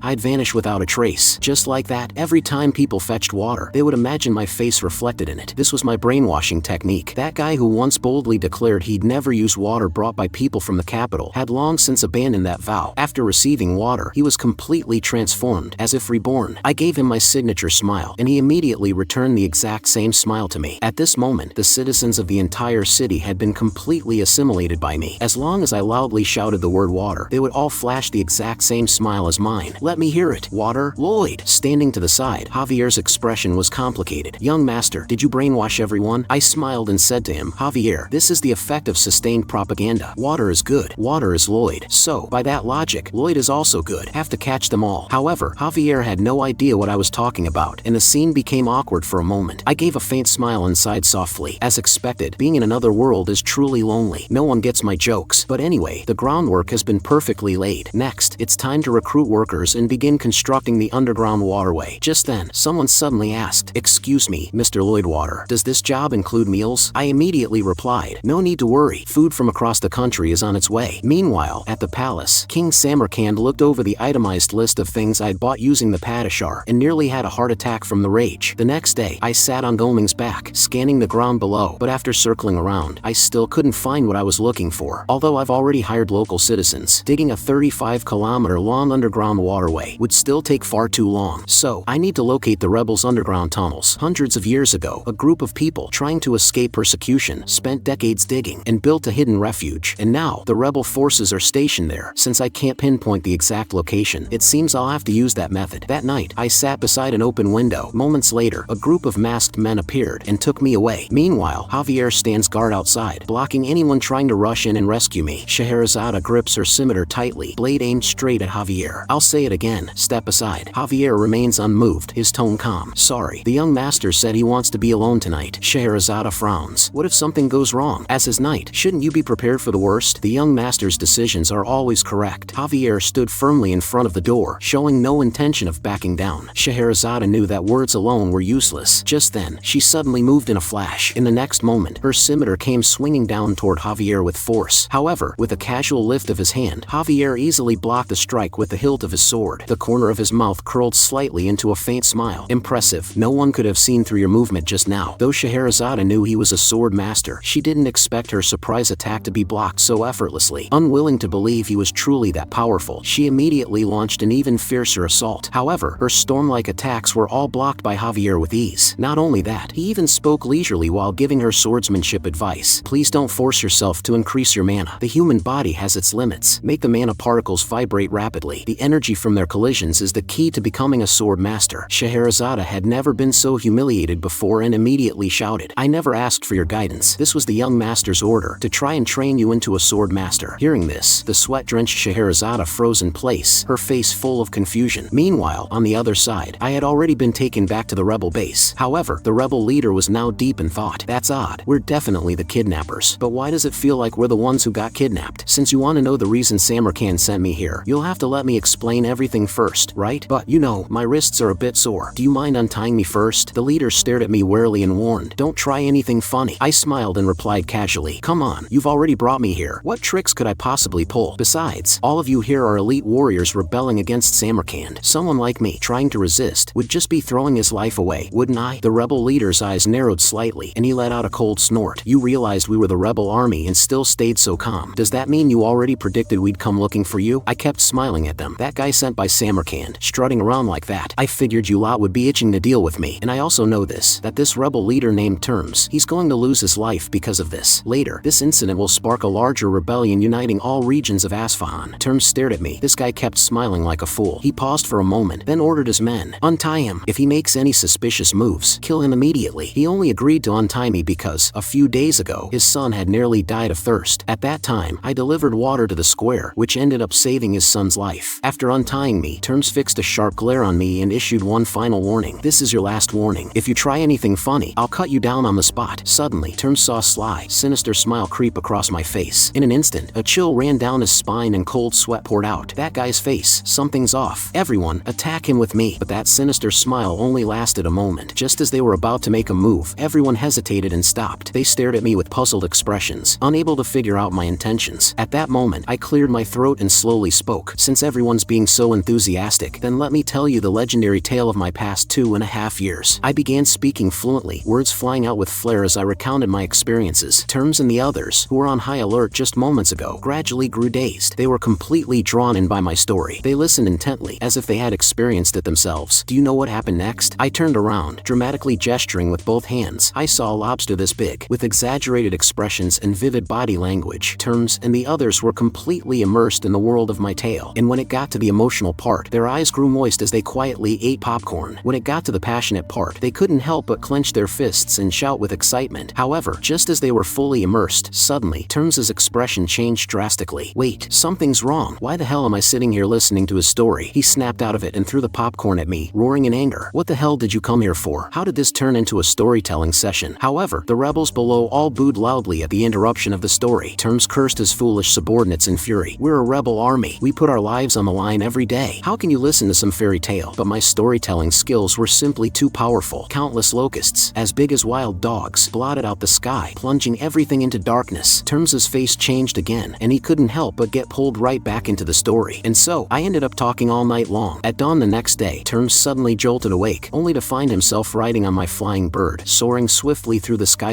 I'd vanish without a trace. Just like that, every time people fetched water, they would imagine my face reflected in it. This was my brainwashing technique. That guy who once boldly declared he'd never use water brought by people from the capital had long since abandoned that vow. After receiving water, he was completely transformed, as if reborn. I gave him my signature smile, and he immediately returned the exact same smile to me. At this moment, the citizens of the entire city had been completely assimilated by me. As long as I loudly shouted the word water, they would all flash the exact same smile as mine. Let me hear it. Water? Lloyd. Standing to the side, Javier's expression was complicated. "Young master, did you brainwash everyone?" I smiled and said to him, "Javier, this is the effect of sustained propaganda. Water is good. Water is Lloyd. So, by that logic, Lloyd is also good. Have to catch them all." However, Javier had no idea what I was talking about, and the scene became awkward for a moment. I gave a faint smile and sighed softly. As expected, being in another world is truly lonely. No one gets my jokes. But anyway, the groundwork has been perfectly laid. Next, it's time to recruit workers and begin constructing the underground waterway. Just then, someone suddenly asked, "Excuse me, Mr. Lloydwater, does this job include meals?" I immediately replied, "No need to worry. Food from across the country is on its way." Meanwhile, at the palace, King Samarkand looked over the itemized list of things I'd bought using the Padishar and nearly had a heart attack from the rage. The next day, I sat on Goming's back, scanning the ground below, but after circling around, I still couldn't find what I was looking for. Although I've already hired local citizens, digging a 35-kilometer-long underground waterway would still take far too long. So, I need to locate the rebels' underground tunnels. Hundreds of years ago, a group of people trying to escape persecution spent decades digging and built a hidden refuge, and now the rebel forces are stationed there. Since I can't pinpoint the exact location, it seems I'll have to use that method. That night, I sat beside an open window. Moments later, a group of masked men appeared and took me away. Meanwhile, Javier stands guard outside, blocking anyone trying to rush in and rescue me. Scheherazade grips her scimitar tightly, blade aimed straight at Javier. I'll say it again, step aside. Javier remains unmoved, his tone calm. "Sorry, the young master said he wants to be alone tonight." Scheherazade frowns. "What if something goes wrong? As his knight, shouldn't you be prepared for the worst? The young master's decisions are always correct." Javier stood firmly in front of the door, showing no intention of backing down. Scheherazade knew that words alone were useless. Just then, she suddenly moved in a flash. In the next moment, her scimitar came swinging down toward Javier with force. However, with a casual lift of his hand, Javier easily blocked the strike with the hilt of his sword. The corner of his mouth curled slightly into a faint smile. "Impressive. No one could have seen through your movement just now." Though Scheherazade knew he was a sword master, she didn't expect her surprise attack to be blocked so effortlessly. Unwilling to believe he was truly that powerful, she immediately launched an even fiercer assault. However, her storm-like attacks were all blocked by Javier with ease. Not only that, he even spoke leisurely while giving her swordsmanship advice. "Please don't force yourself to increase your mana. The human body has its limits. Make the mana particles vibrate rapidly. The energy from their collisions is the key to becoming a sword master." Scheherazade had never been so humiliated before and immediately shouted, "I never asked for your guidance. This was the young master's order, to try and train you into a sword master." Hearing this, the sweat-drenched Scheherazade froze in place, her face full of confusion. Meanwhile, on the other side, I had already been taken back to the rebel base. However, the rebel leader was now deep in thought. "That's odd. We're definitely the kidnappers. But why does it feel like we're the ones who got kidnapped? Since you want to know the reason Samarkand sent me here, you'll have to let me explain everything first, right? But, you know, my wrists are a bit sore. Do you mind untying me first?" The leader stared at me warily and warned, "Don't try anything funny." I smiled and replied casually, "Come on, you've already brought me here. What tricks could I possibly pull? Besides, all of you here are elite warriors rebelling against Samarkand. Someone like me, trying to resist, would just be throwing his life away. me, wouldn't I? The rebel leader's eyes narrowed slightly, and he let out a cold snort. You realized we were the rebel army and still stayed so calm. Does that mean you already predicted we'd come looking for you? I kept smiling at them. That guy sent by Samarkand, strutting around like that. I figured you lot would be itching to deal with me, and I also know that this rebel leader named Terms, he's going to lose his life because of this. Later, this incident will spark a larger rebellion uniting all regions of Asfahan. Terms stared at me. This guy kept smiling like a fool. He paused for a moment, then ordered his men, untie him. If he makes any suspicious moves, kill him immediately. He only agreed to untie me because, a few days ago, his son had nearly died of thirst. At that time, I delivered water to the square, which ended up saving his son's life. After untying me, Terms fixed a sharp glare on me and issued one final warning. This is your last warning. If you try anything funny, I'll cut you down on the spot. Suddenly, Terms saw a sly, sinister smile creep across my face. In an instant, a chill ran down his spine and cold sweat poured out. That guy's face, something's off. Everyone, attack him with me. But that sinister smile only lasted a moment. Just as they were about to make a move, everyone hesitated and stopped. They stared at me with puzzled expressions, unable to figure out my intentions. At that moment, I cleared my throat and slowly spoke. Since everyone's being so enthusiastic, then let me tell you the legendary tale of my past 2.5 years. I began speaking fluently, words flying out with flair as I recounted my experiences. Terms and the others, who were on high alert just moments ago, gradually grew dazed. They were completely drawn in by my story. They listened intently, as if they had experienced it themselves. Do you know what happened next? I turned around, dramatically gesturing with both hands. I saw a lobster this big, with exaggerated expressions and vivid body language. Terms and the others were completely immersed in the world of my tale. And when it got to the emotional part, their eyes grew moist as they quietly ate popcorn. When it got to the passionate part, they couldn't help but clench their fists and shout with excitement. However, just as they were fully immersed, suddenly, Terms' expression changed drastically. Wait, something's wrong. Why the hell am I sitting here listening to his story? He snapped out of it and threw the popcorn at me, roaring in anger. What the hell did you come here for? How did this turn into a storytelling session? However, the rebels below all booed loudly at the interruption of the story. Terms cursed his foolish subordinates in fury. We're a rebel army. We put our lives on the line every day. How can you listen to some fairy tale? But my storytelling skills were simply too powerful. Countless locusts, as big as wild dogs, blotted out the sky, plunging everything into darkness. Terms' face changed again, and he couldn't help but get pulled right back into the story. And so, I ended up talking all night long. At dawn the next day, Terms suddenly jolted awake, only to find himself riding on my flying bird, soaring swiftly through the sky.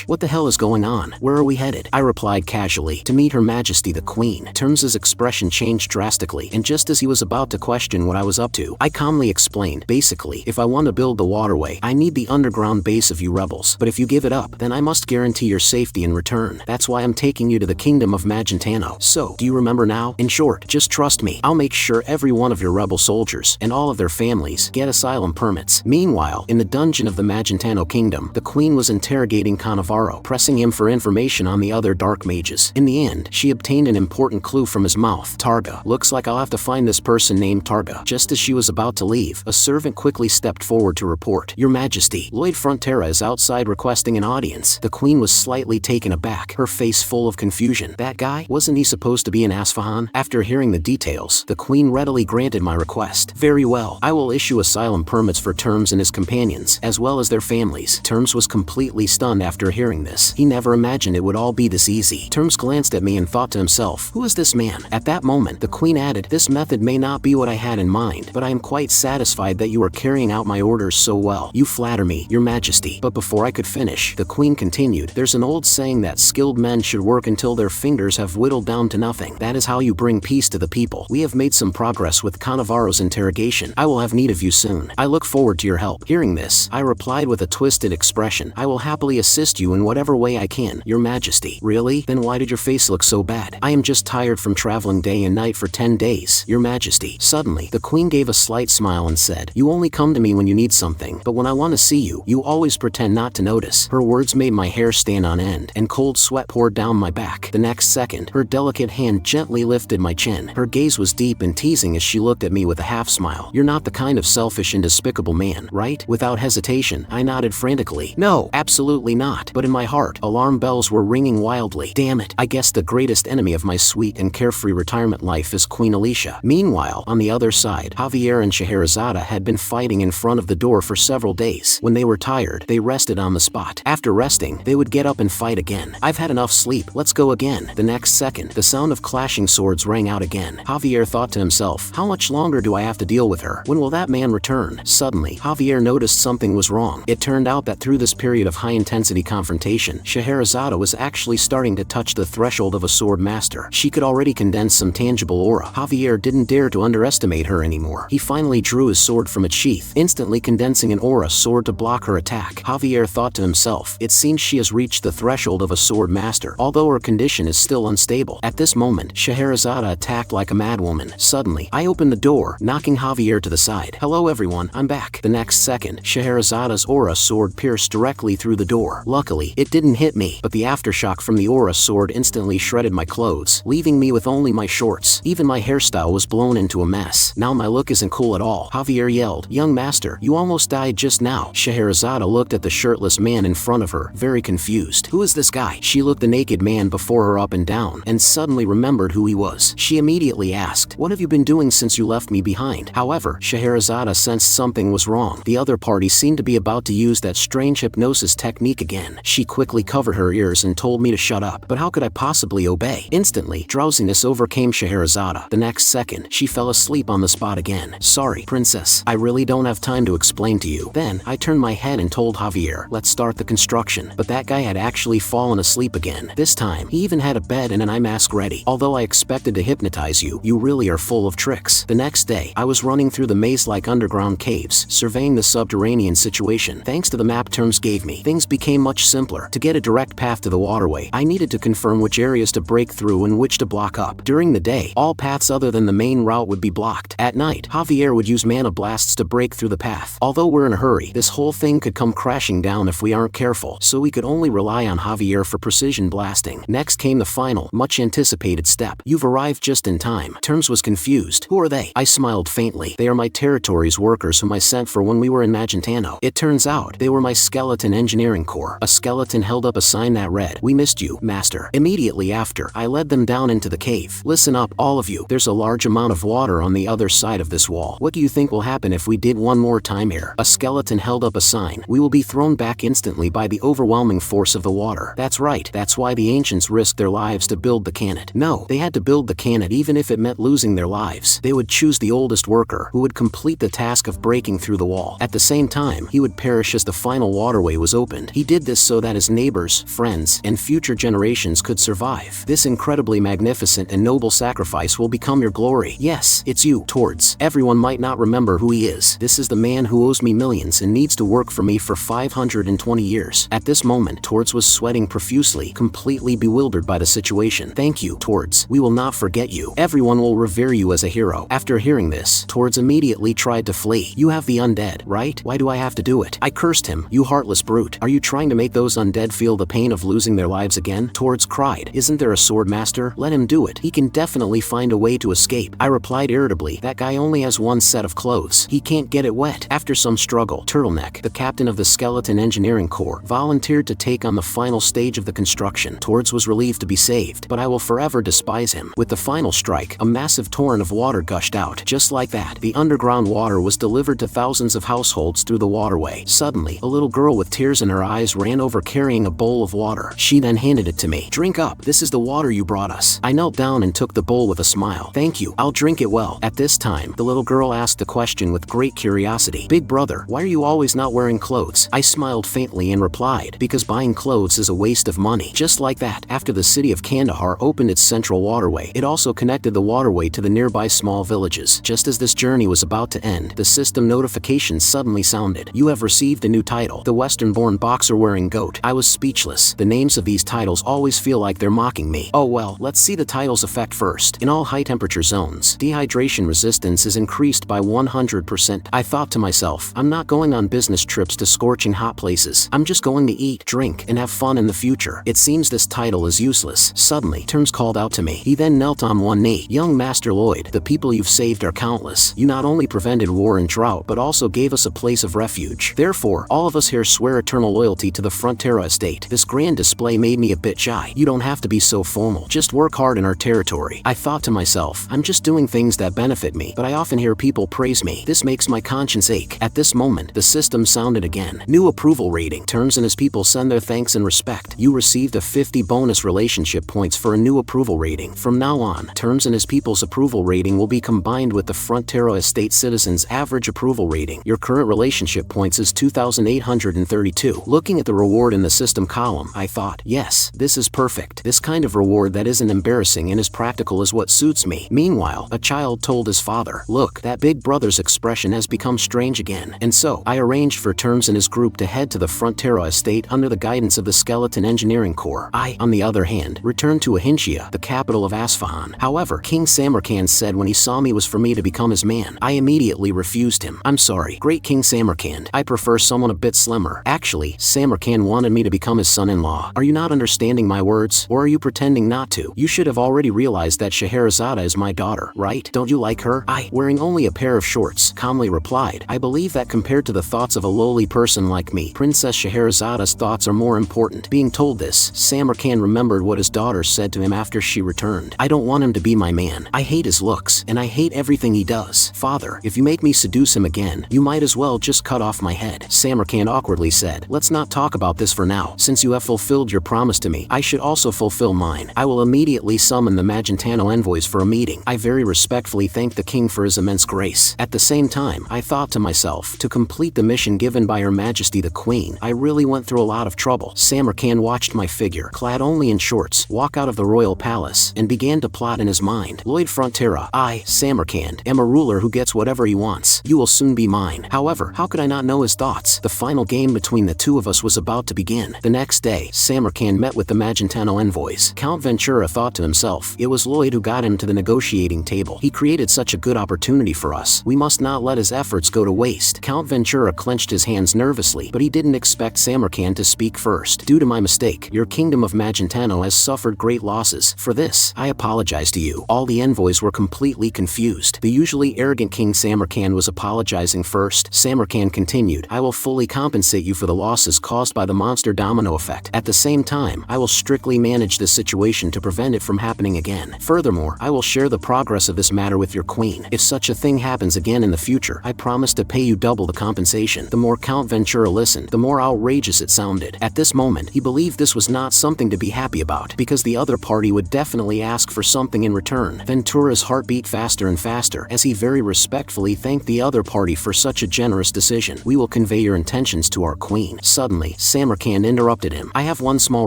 What the hell is going on? Where are we headed? I replied casually. To meet Her Majesty the Queen. Terms' expression changed drastically, and just as he was about to question what I was up to, I calmly explained. Basically, if I want to build the waterway, I need the underground base of you rebels. But if you give it up, then I must guarantee your safety in return. That's why I'm taking you to the kingdom of Magentano. So, do you remember now? In short, just trust me. I'll make sure every one of your rebel soldiers, and all of their families, get asylum permits. Meanwhile, in the dungeon of the Magentano kingdom, the queen was interrogating Cannavaro, pressing him for information on the other dark mages. In the end, she obtained an important clue from his mouth. Targa. Looks like I'll have to find this person named Targa. Just as she was about to leave, a servant quickly stepped forward to report. Your Majesty, Lloyd Frontera is outside requesting an audience. The queen was slightly taken aback, her face full of confusion. That guy? Wasn't he supposed to be in Asfahan? After hearing the details, the queen readily granted my request. Very well. I will issue asylum permits for Terms and his companions, as well as their families. Terms was completely stunned after hearing this. He never imagined it would all be this easy. Terms glanced at me and thought to himself, who is this man? At that moment, the queen added, this method may not be what I had in mind, but I am quite satisfied that you are carrying out my orders so well. You flatter me, Your Majesty. But before I could finish, the queen continued, there's an old saying that skilled men should work until their fingers have whittled down to nothing. That is how you bring peace to the people. We have made some progress with Cannavaro's interrogation. I will have need of you soon. I look forward to your help. Hearing this, I replied with a twisted expression, I will happily assist you in whatever way I can, Your Majesty. Really? Then why did your face look so bad? I am just tired from traveling day and night for 10 days, Your Majesty. Suddenly, the queen gave a slight smile and said, you only come to me when you need something, but when I want to see you, you always pretend not to notice. Her words made my hair stand on end, and cold sweat poured down my back. The next second, her delicate hand gently lifted my chin. Her gaze was deep and teasing as she looked at me with a half smile. You're not the kind of selfish and despicable man, right? Without hesitation, I nodded frantically. No, absolutely not. But in my heart, alarm bells were ringing wildly. Damn it, I guess the greatest enemy of my sweet and carefree retirement life is Queen Alicia. Meanwhile, on the other side, Javier and Scheherazade had been fighting in front of the door for several days. When they were tired, they rested on the spot. After resting, they would get up and fight again. I've had enough sleep, let's go again. The next second, the sound of clashing swords rang out again. Javier thought to himself, how much longer do I have to deal with her? When will that man return? Suddenly, Javier Javier noticed something was wrong. It turned out that through this period of high-intensity confrontation, Scheherazade was actually starting to touch the threshold of a sword master. She could already condense some tangible aura. Javier didn't dare to underestimate her anymore. He finally drew his sword from its sheath, instantly condensing an aura sword to block her attack. Javier thought to himself, it seems she has reached the threshold of a sword master, although her condition is still unstable. At this moment, Scheherazade attacked like a madwoman. Suddenly, I opened the door, knocking Javier to the side. Hello everyone, I'm back. The next second, Scheherazade's aura sword pierced directly through the door. Luckily, it didn't hit me, but the aftershock from the aura sword instantly shredded my clothes, leaving me with only my shorts. Even my hairstyle was blown into a mess. Now my look isn't cool at all. Javier yelled, young master, you almost died just now. Scheherazade looked at the shirtless man in front of her, very confused. Who is this guy? She looked the naked man before her up and down, and suddenly remembered who he was. She immediately asked, what have you been doing since you left me behind? However, Scheherazade sensed something was wrong. The other party seemed to be about to use that strange hypnosis technique again. She quickly covered her ears and told me to shut up. But how could I possibly obey? Instantly, drowsiness overcame Scheherazade. The next second, she fell asleep on the spot again. Sorry, princess, I really don't have time to explain to you. Then, I turned my head and told Javier, let's start the construction. But that guy had actually fallen asleep again. This time, he even had a bed and an eye mask ready. Although I expected to hypnotize you, you really are full of tricks. The next day, I was running through the maze-like underground caves, surveying the subterranean situation. Thanks to the map Terms gave me, things became much simpler. To get a direct path to the waterway, I needed to confirm which areas to break through and which to block up. During the day, all paths other than the main route would be blocked. At night, Javier would use mana blasts to break through the path. Although we're in a hurry, this whole thing could come crashing down if we aren't careful, so we could only rely on Javier for precision blasting. Next came the final, much anticipated step. You've arrived just in time. Terms was confused. Who are they? I smiled faintly. They are my territory's workers whom I sent for when we were in Magentano. It turns out, they were my skeleton engineering corps. A skeleton held up a sign that read, we missed you, master. Immediately after, I led them down into the cave. Listen up, all of you. There's a large amount of water on the other side of this wall. What do you think will happen if we did one more time here? A skeleton held up a sign. We will be thrown back instantly by the overwhelming force of the water. That's right. That's why the ancients risked their lives to build the cannon. No, they had to build the cannon even if it meant losing their lives. They would choose the oldest worker, who would complete the task of breaking through the wall. At the same time, he would perish as the final waterway was opened. He did this so that his neighbors, friends, and future generations could survive. This incredibly magnificent and noble sacrifice will become your glory. Yes, it's you, Towards. Everyone might not remember who he is. This is the man who owes me millions and needs to work for me for 520 years. At this moment, Towards was sweating profusely, completely bewildered by the situation. Thank you, Towards. We will not forget you. Everyone will revere you as a hero. After hearing this, Towards immediately tried to flee. You have the undead, right? Why do I have to do it? I cursed him. You heartless brute. Are you trying to make those undead feel the pain of losing their lives again? Towards cried. Isn't there a sword master? Let him do it. He can definitely find a way to escape. I replied irritably, that guy only has one set of clothes. He can't get it wet. After some struggle, Turtleneck, the captain of the skeleton engineering corps, volunteered to take on the final stage of the construction. Towards was relieved to be saved, but I will forever despise him. With the final strike, a massive torrent of water gushed out. Just like that, the underground water was delivered to thousands of households through the waterway. Suddenly, a little girl with tears in her eyes ran over carrying a bowl of water. She then handed it to me. Drink up. This is the water you brought us. I knelt down and took the bowl with a smile. Thank you. I'll drink it well. At this time, the little girl asked the question with great curiosity. Big brother, why are you always not wearing clothes? I smiled faintly and replied, because buying clothes is a waste of money. Just like that, after the city of Kandahar opened its central waterway, it also connected the waterway to the nearby small villages. Just as this journey was about to end, the system notification suddenly sounded. You have received a new title, the Western-born boxer-wearing goat. I was speechless. The names of these titles always feel like they're mocking me. Oh well, let's see the title's effect first. In all high-temperature zones, dehydration resistance is increased by 100%. I thought to myself, I'm not going on business trips to scorching hot places. I'm just going to eat, drink, and have fun in the future. It seems this title is useless. Suddenly, Terms called out to me. He then knelt on one knee. Young Master Lloyd, the people you've saved are countless. You not only prevented war and drought, but also gave us a place of refuge. Therefore, all of us here swear eternal loyalty to the Frontera estate. This grand display made me a bit shy. You don't have to be so formal. Just work hard in our territory. I thought to myself, I'm just doing things that benefit me, but I often hear people praise me. This makes my conscience ache. At this moment, the system sounded again. New approval rating. Terms and his people send their thanks and respect. You received a 50 bonus relationship points for a new approval rating. From now on, Terms and his people's approval rating will be combined with the Frontera estate citizens' average approval rating. Your Your current relationship points is 2,832. Looking at the reward in the system column, I thought, yes, this is perfect. This kind of reward that isn't embarrassing and is practical is what suits me. Meanwhile, a child told his father, look, that big brother's expression has become strange again. And so, I arranged for Terms and his group to head to the Frontera estate under the guidance of the Skeleton Engineering Corps. I, on the other hand, returned to Ahinchia, the capital of Asfahan. However, King Samarkand said when he saw me was for me to become his man. I immediately refused him. I'm sorry, great King Samarkand. I prefer someone a bit slimmer. Actually, Samarkand wanted me to become his son-in-law. Are you not understanding my words? Or are you pretending not to? You should have already realized that Scheherazade is my daughter, right? Don't you like her? I, wearing only a pair of shorts, calmly replied, I believe that compared to the thoughts of a lowly person like me, Princess Scheherazade's thoughts are more important. Being told this, Samarkand remembered what his daughter said to him after she returned. I don't want him to be my man. I hate his looks, and I hate everything he does. Father, if you make me seduce him again, you might as well just cut off my head. Samarkand awkwardly said, let's not talk about this for now. Since you have fulfilled your promise to me, I should also fulfill mine. I will immediately summon the Magentano envoys for a meeting. I very respectfully thanked the king for his immense grace. At the same time, I thought to myself, to complete the mission given by Her Majesty the Queen, I really went through a lot of trouble. Samarkand watched my figure, clad only in shorts, walk out of the royal palace, and began to plot in his mind. Lloyd Frontera, I, Samarkand, am a ruler who gets whatever he wants. You will soon be mine. However, how could I not know his thoughts? The final game between the two of us was about to begin. The next day, Samarkand met with the Magentano envoys. Count Ventura thought to himself, it was Lloyd who got him to the negotiating table. He created such a good opportunity for us. We must not let his efforts go to waste. Count Ventura clenched his hands nervously, but he didn't expect Samarkand to speak first. Due to my mistake, your kingdom of Magentano has suffered great losses. For this, I apologize to you. All the envoys were completely confused. The usually arrogant King Samarkand was apologizing first. Samarkand continued, I will fully compensate you for the losses caused by the monster domino effect. At the same time, I will strictly manage this situation to prevent it from happening again. Furthermore, I will share the progress of this matter with your queen. If such a thing happens again in the future, I promise to pay you double the compensation. The more Count Ventura listened, the more outrageous it sounded. At this moment, he believed this was not something to be happy about, because the other party would definitely ask for something in return. Ventura's heart beat faster and faster as he very respectfully thanked the other party for such a generous decision. We will convey your intentions to our queen. Suddenly, Samarkand interrupted him. I have one small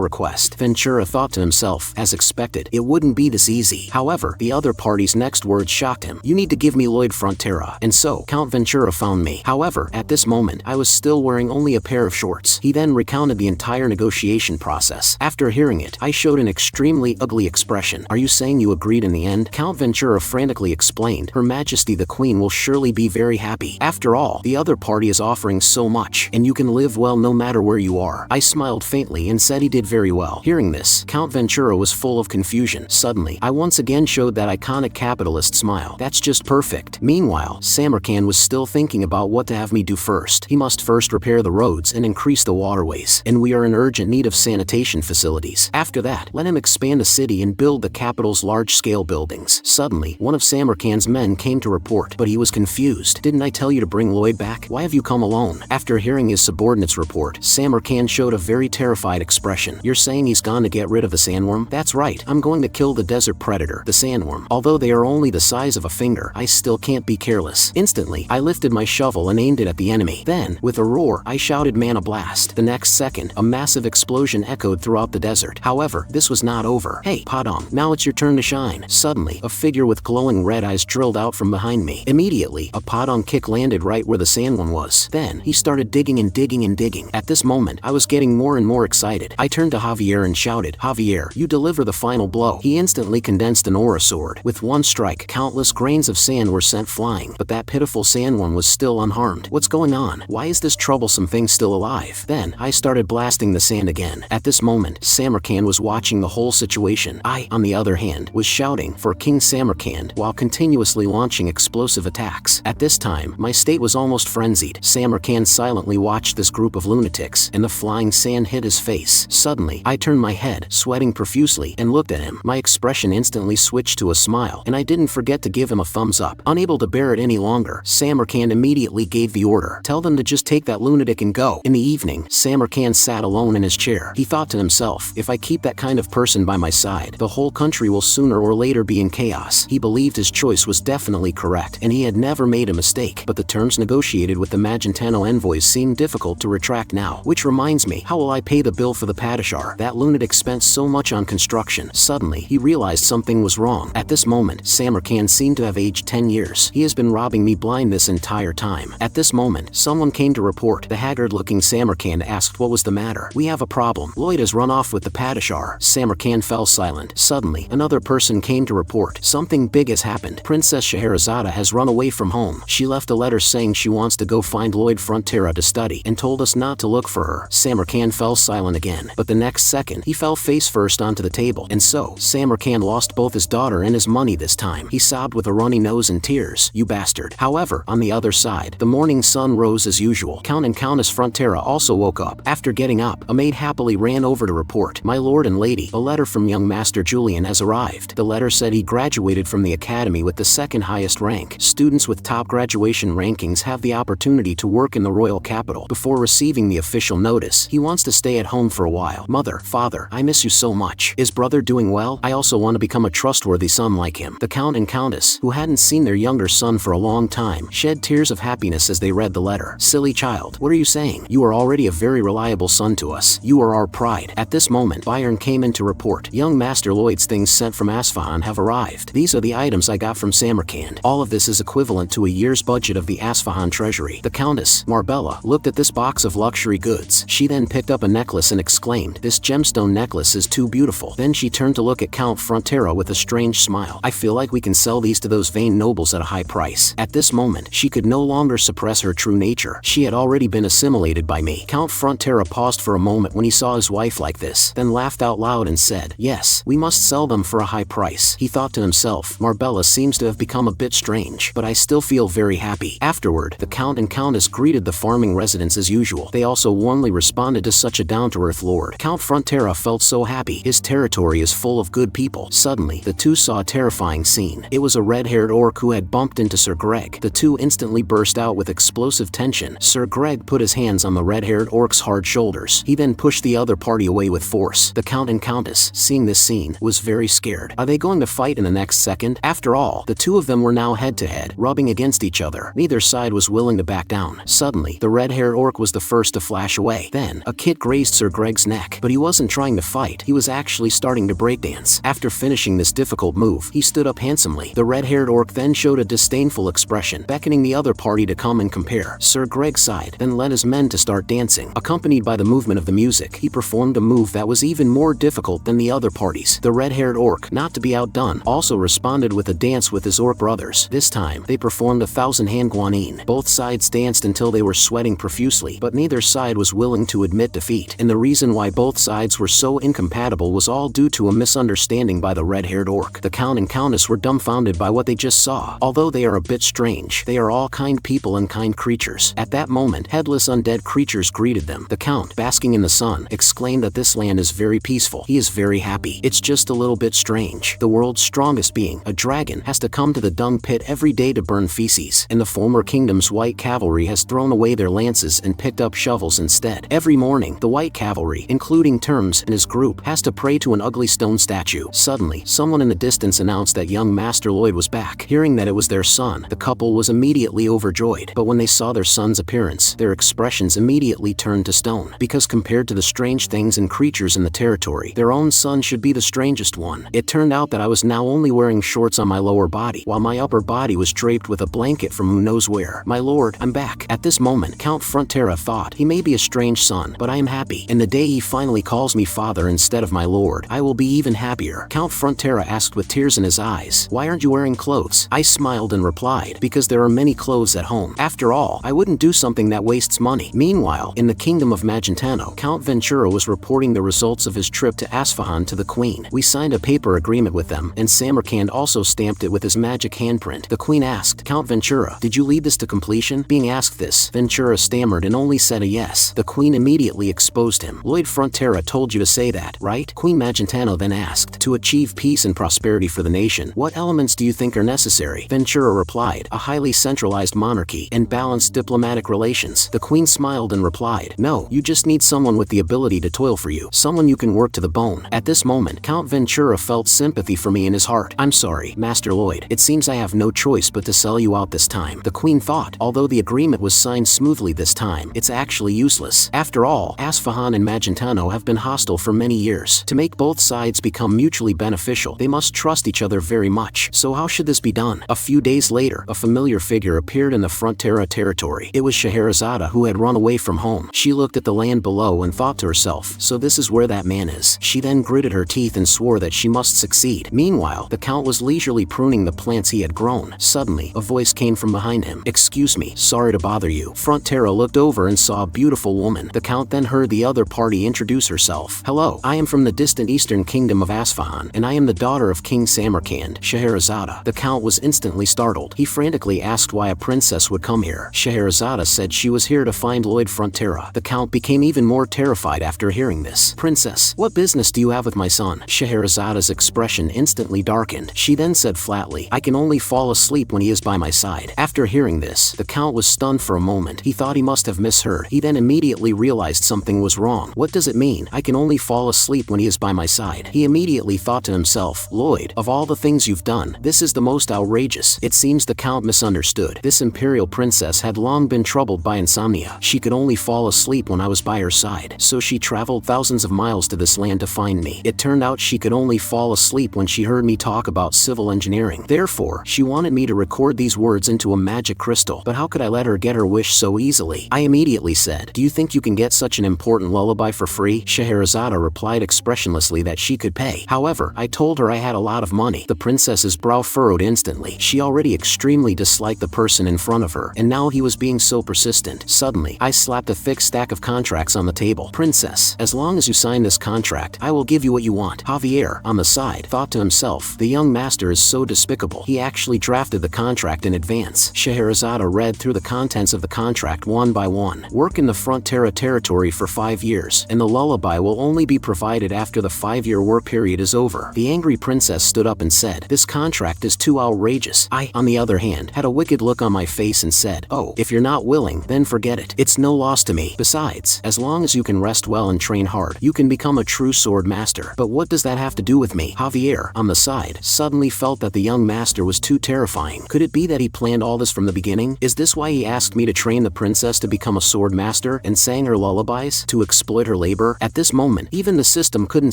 request. Ventura thought to himself, as expected, it wouldn't be this easy. However, the other party's next words shocked him. You need to give me Lloyd Frontera. And so, Count Ventura found me. However, at this moment, I was still wearing only a pair of shorts. He then recounted the entire negotiation process. After hearing it, I showed an extremely ugly expression. Are you saying you agreed in the end? Count Ventura frantically explained. Her Majesty the Queen will surely be very happy. After all, the other party is offering so much, and you can live well no matter where you are. I smiled faintly and said he did very well. Hearing this, Count Ventura was full of confusion. Suddenly, I once again showed that iconic capitalist smile. That's just perfect. Meanwhile, Samarkand was still thinking about what to have me do first. He must first repair the roads and increase the waterways, and we are in urgent need of sanitation facilities. After that, let him expand the city and build the capital's large-scale buildings. Suddenly, one of Samarkand's men came to report, but he was confused. Didn't I tell you to bring Lloyd back? Why have you come alone? After hearing his subordinate's report, Samarkand showed a very terrified expression. You're saying he's gone to get rid of the sandworm? That's right, I'm going to kill the desert predator, the sandworm. Although they are only the size of a finger, I still can't be careless. Instantly, I lifted my shovel and aimed it at the enemy. Then, with a roar, I shouted Mana Blast. The next second, a massive explosion echoed throughout the desert. However, this was not over. Hey, Padong, now it's your turn to shine. Suddenly, a figure with glowing red eyes drilled out from behind me. Immediately, a Padong kick landed right where the sandworm was. Then, he started digging and digging and digging. At this moment, I was getting more and more excited. I turned to Javier and shouted, Javier, you deliver the final blow. He instantly condensed an aura sword. With one strike, countless grains of sand were sent flying, but that pitiful sandworm was still unharmed. What's going on? Why is this troublesome thing still alive? Then, I started blasting the sand again. At this moment, Samarkand was watching the whole situation. I, on the other hand, was shouting for King Samarkand while continuously launching explosive attacks. At this time, my state was almost frenzied. Samarkand silently watched this group of lunatics, and the flying sand hit his face. Suddenly, I turned my head, sweating profusely, and looked at him. My expression instantly switched to a smile, and I didn't forget to give him a thumbs up. Unable to bear it any longer, Samarkand immediately gave the order. Tell them to just take that lunatic and go. In the evening, Samarkand sat alone in his chair. He thought to himself, if I keep that kind of person by my side, the whole country will sooner or later be in chaos. He believed his choice was definitely correct, and he had never made a mistake. But the terms terms negotiated with the Magentano envoys seemed difficult to retract now. Which reminds me, how will I pay the bill for the Padishar? That lunatic spent so much on construction. Suddenly, he realized something was wrong. At this moment, Samarkand seemed to have aged 10 years. He has been robbing me blind this entire time. At this moment, someone came to report. The haggard-looking Samarkand asked what was the matter. We have a problem. Lloyd has run off with the Padishar. Samarkand fell silent. Suddenly, another person came to report. Something big has happened. Princess Scheherazade has run away from home. She left a letter saying she wants to go find Lloyd Frontera to study and told us not to look for her. Samarkand fell silent again, but the next second, he fell face first onto the table. And so, Samarkand lost both his daughter and his money this time. He sobbed with a runny nose and tears. You bastard. However, on the other side, the morning sun rose as usual. Count and Countess Frontera also woke up. After getting up, a maid happily ran over to report, "My lord and lady, a letter from young Master Julian has arrived." The letter said he graduated from the academy with the second highest rank. Students with top graduation rankings have the opportunity to work in the royal capital. Before receiving the official notice, he wants to stay at home for a while. Mother, father, I miss you so much. Is brother doing well? I also want to become a trustworthy son like him. The Count and Countess, who hadn't seen their younger son for a long time, shed tears of happiness as they read the letter. Silly child, what are you saying? You are already a very reliable son to us. You are our pride. At this moment, Byron came in to report. Young Master Lloyd's things sent from Asfahan have arrived. These are the items I got from Samarkand. All of this is equivalent to a year's budget of the Asfahan treasury. The Countess, Marbella, looked at this box of luxury goods. She then picked up a necklace and exclaimed, "This gemstone necklace is too beautiful." Then she turned to look at Count Frontera with a strange smile. "I feel like we can sell these to those vain nobles at a high price." At this moment, she could no longer suppress her true nature. She had already been assimilated by me. Count Frontera paused for a moment when he saw his wife like this, then laughed out loud and said, "Yes, we must sell them for a high price." He thought to himself, Marbella seems to have become a bit strange, but I still feel very happy. Afterward, the Count and Countess greeted the farming residents as usual. They also warmly responded to such a down-to-earth lord. Count Frontera felt so happy. His territory is full of good people. Suddenly, the two saw a terrifying scene. It was a red-haired orc who had bumped into Sir Greg. The two instantly burst out with explosive tension. Sir Greg put his hands on the red-haired orc's hard shoulders. He then pushed the other party away with force. The Count and Countess, seeing this scene, was very scared. Are they going to fight in the next second? After all, the two of them were now head-to-head, rubbing against each other. Neither side was willing to back down. Suddenly, the red-haired orc was the first to flash away. Then, a kit grazed Sir Greg's neck, but he wasn't trying to fight. He was actually starting to breakdance. After finishing this difficult move, he stood up handsomely. The red-haired orc then showed a disdainful expression, beckoning the other party to come and compare. Sir Greg sighed, then led his men to start dancing. Accompanied by the movement of the music, he performed a move that was even more difficult than the other parties. The red-haired orc, not to be outdone, also responded with a dance with his orc brothers. This time, they performed 1,000-hand guanyin. Both sides danced until they were sweating profusely, but neither side was willing to admit defeat. And the reason why both sides were so incompatible was all due to a misunderstanding by the red-haired orc. The Count and Countess were dumbfounded by what they just saw. Although they are a bit strange, they are all kind people and kind creatures. At that moment, headless undead creatures greeted them. The Count, basking in the sun, exclaimed that this land is very peaceful. He is very happy. It's just a little bit strange. The world's strongest being, a dragon, has to come to the dung pit every day to burn feces. In the former kingdom's white cavalry has thrown away their lances and picked up shovels instead. Every morning, the white cavalry, including Terms and his group, has to pray to an ugly stone statue. Suddenly, someone in the distance announced that young Master Lloyd was back. Hearing that it was their son, the couple was immediately overjoyed. But when they saw their son's appearance, their expressions immediately turned to stone. Because compared to the strange things and creatures in the territory, their own son should be the strangest one. It turned out that I was now only wearing shorts on my lower body, while my upper body was draped with a blanket from who knows where. My lord, I'm back. At this moment, Count Frontera thought, he may be a strange son, but I am happy. And the day he finally calls me father instead of my lord, I will be even happier. Count Frontera asked with tears in his eyes, why aren't you wearing clothes? I smiled and replied, because there are many clothes at home. After all, I wouldn't do something that wastes money. Meanwhile, in the kingdom of Magentano, Count Ventura was reporting the results of his trip to Asfahan to the queen. We signed a paper agreement with them, and Samarkand also stamped it with his magic handprint. The queen asked, Count Ventura, did you lead this to completion? Being asked this, Ventura stammered and only said a yes. The queen immediately exposed him. Lloyd Frontera told you to say that, right? Queen Magentano then asked, to achieve peace and prosperity for the nation, what elements do you think are necessary? Ventura replied, a highly centralized monarchy and balanced diplomatic relations. The queen smiled and replied, no, you just need someone with the ability to toil for you, someone you can work to the bone. At this moment, Count Ventura felt sympathy for me in his heart. I'm sorry, Master Lloyd, it seems I have no choice but to sell you out this time. The queen thought, although the agreement was signed smoothly this time, it's actually useless. After all, Asfahan and Magentano have been hostile for many years. To make both sides become mutually beneficial, they must trust each other very much. So how should this be done? A few days later, a familiar figure appeared in the Frontera territory. It was Scheherazade, who had run away from home. She looked at the land below and thought to herself, so this is where that man is. She then gritted her teeth and swore that she must succeed. Meanwhile, the Count was leisurely pruning the plants he had grown. Suddenly, a voice came from behind him. "Excuse me, sorry to bother you." Frontera looked over and saw a beautiful woman. The Count then heard the other party introduce herself. "Hello, I am from the distant eastern kingdom of Asfahan, and I am the daughter of King Samarkand, Scheherazade." The Count was instantly startled. He frantically asked why a princess would come here. Scheherazade said she was here to find Lloyd Frontera. The Count became even more terrified after hearing this. "Princess, what business do you have with my son?" Scheherazade's expression instantly darkened. She then said flatly, "I can only fall asleep when he is by my side." After hearing this, the Count was stunned for a moment. He thought he must have misheard. He then immediately realized something was wrong. What does it mean? "I can only fall asleep when he is by my side." He immediately thought to himself, "Lloyd, of all the things you've done, this is the most outrageous." It seems the Count misunderstood. This imperial princess had long been troubled by insomnia. She could only fall asleep when I was by her side, so she traveled thousands of miles to this land to find me. It turned out she could only fall asleep when she heard me talk about civil engineering. Therefore, she wanted me to record these words into a magic crystal. But how could I let her get her wish so easily? I immediately said, "Do you think you can get such an important lullaby for free?" Scheherazade replied expressionlessly that she could pay. However, I told her I had a lot of money. The princess's brow furrowed instantly. She already extremely disliked the person in front of her, and now he was being so persistent. Suddenly, I slapped a thick stack of contracts on the table. "Princess, as long as you sign this contract, I will give you what you want." Javier, on the side, thought to himself, "The young master is so despicable. He actually drafted the contract in advance." Scheherazade read through the contents of the contract one by one. "Work in the Frontera territory for 5 years, and the lullaby will only be provided after the 5-year work period is over." The angry princess stood up and said, "This contract is too outrageous." I, on the other hand, had a wicked look on my face and said, "Oh, if you're not willing, then forget it. It's no loss to me. Besides, as long as you can rest well and train hard, you can become a true sword master." "But what does that have to do with me?" Javier, on the side, suddenly felt that the young master was too terrifying. Could it be that he planned all this from the beginning? Is this why he asked me to train the princess to become a sword master and sang her lullabies? To exploit her labor? At this moment, even the system couldn't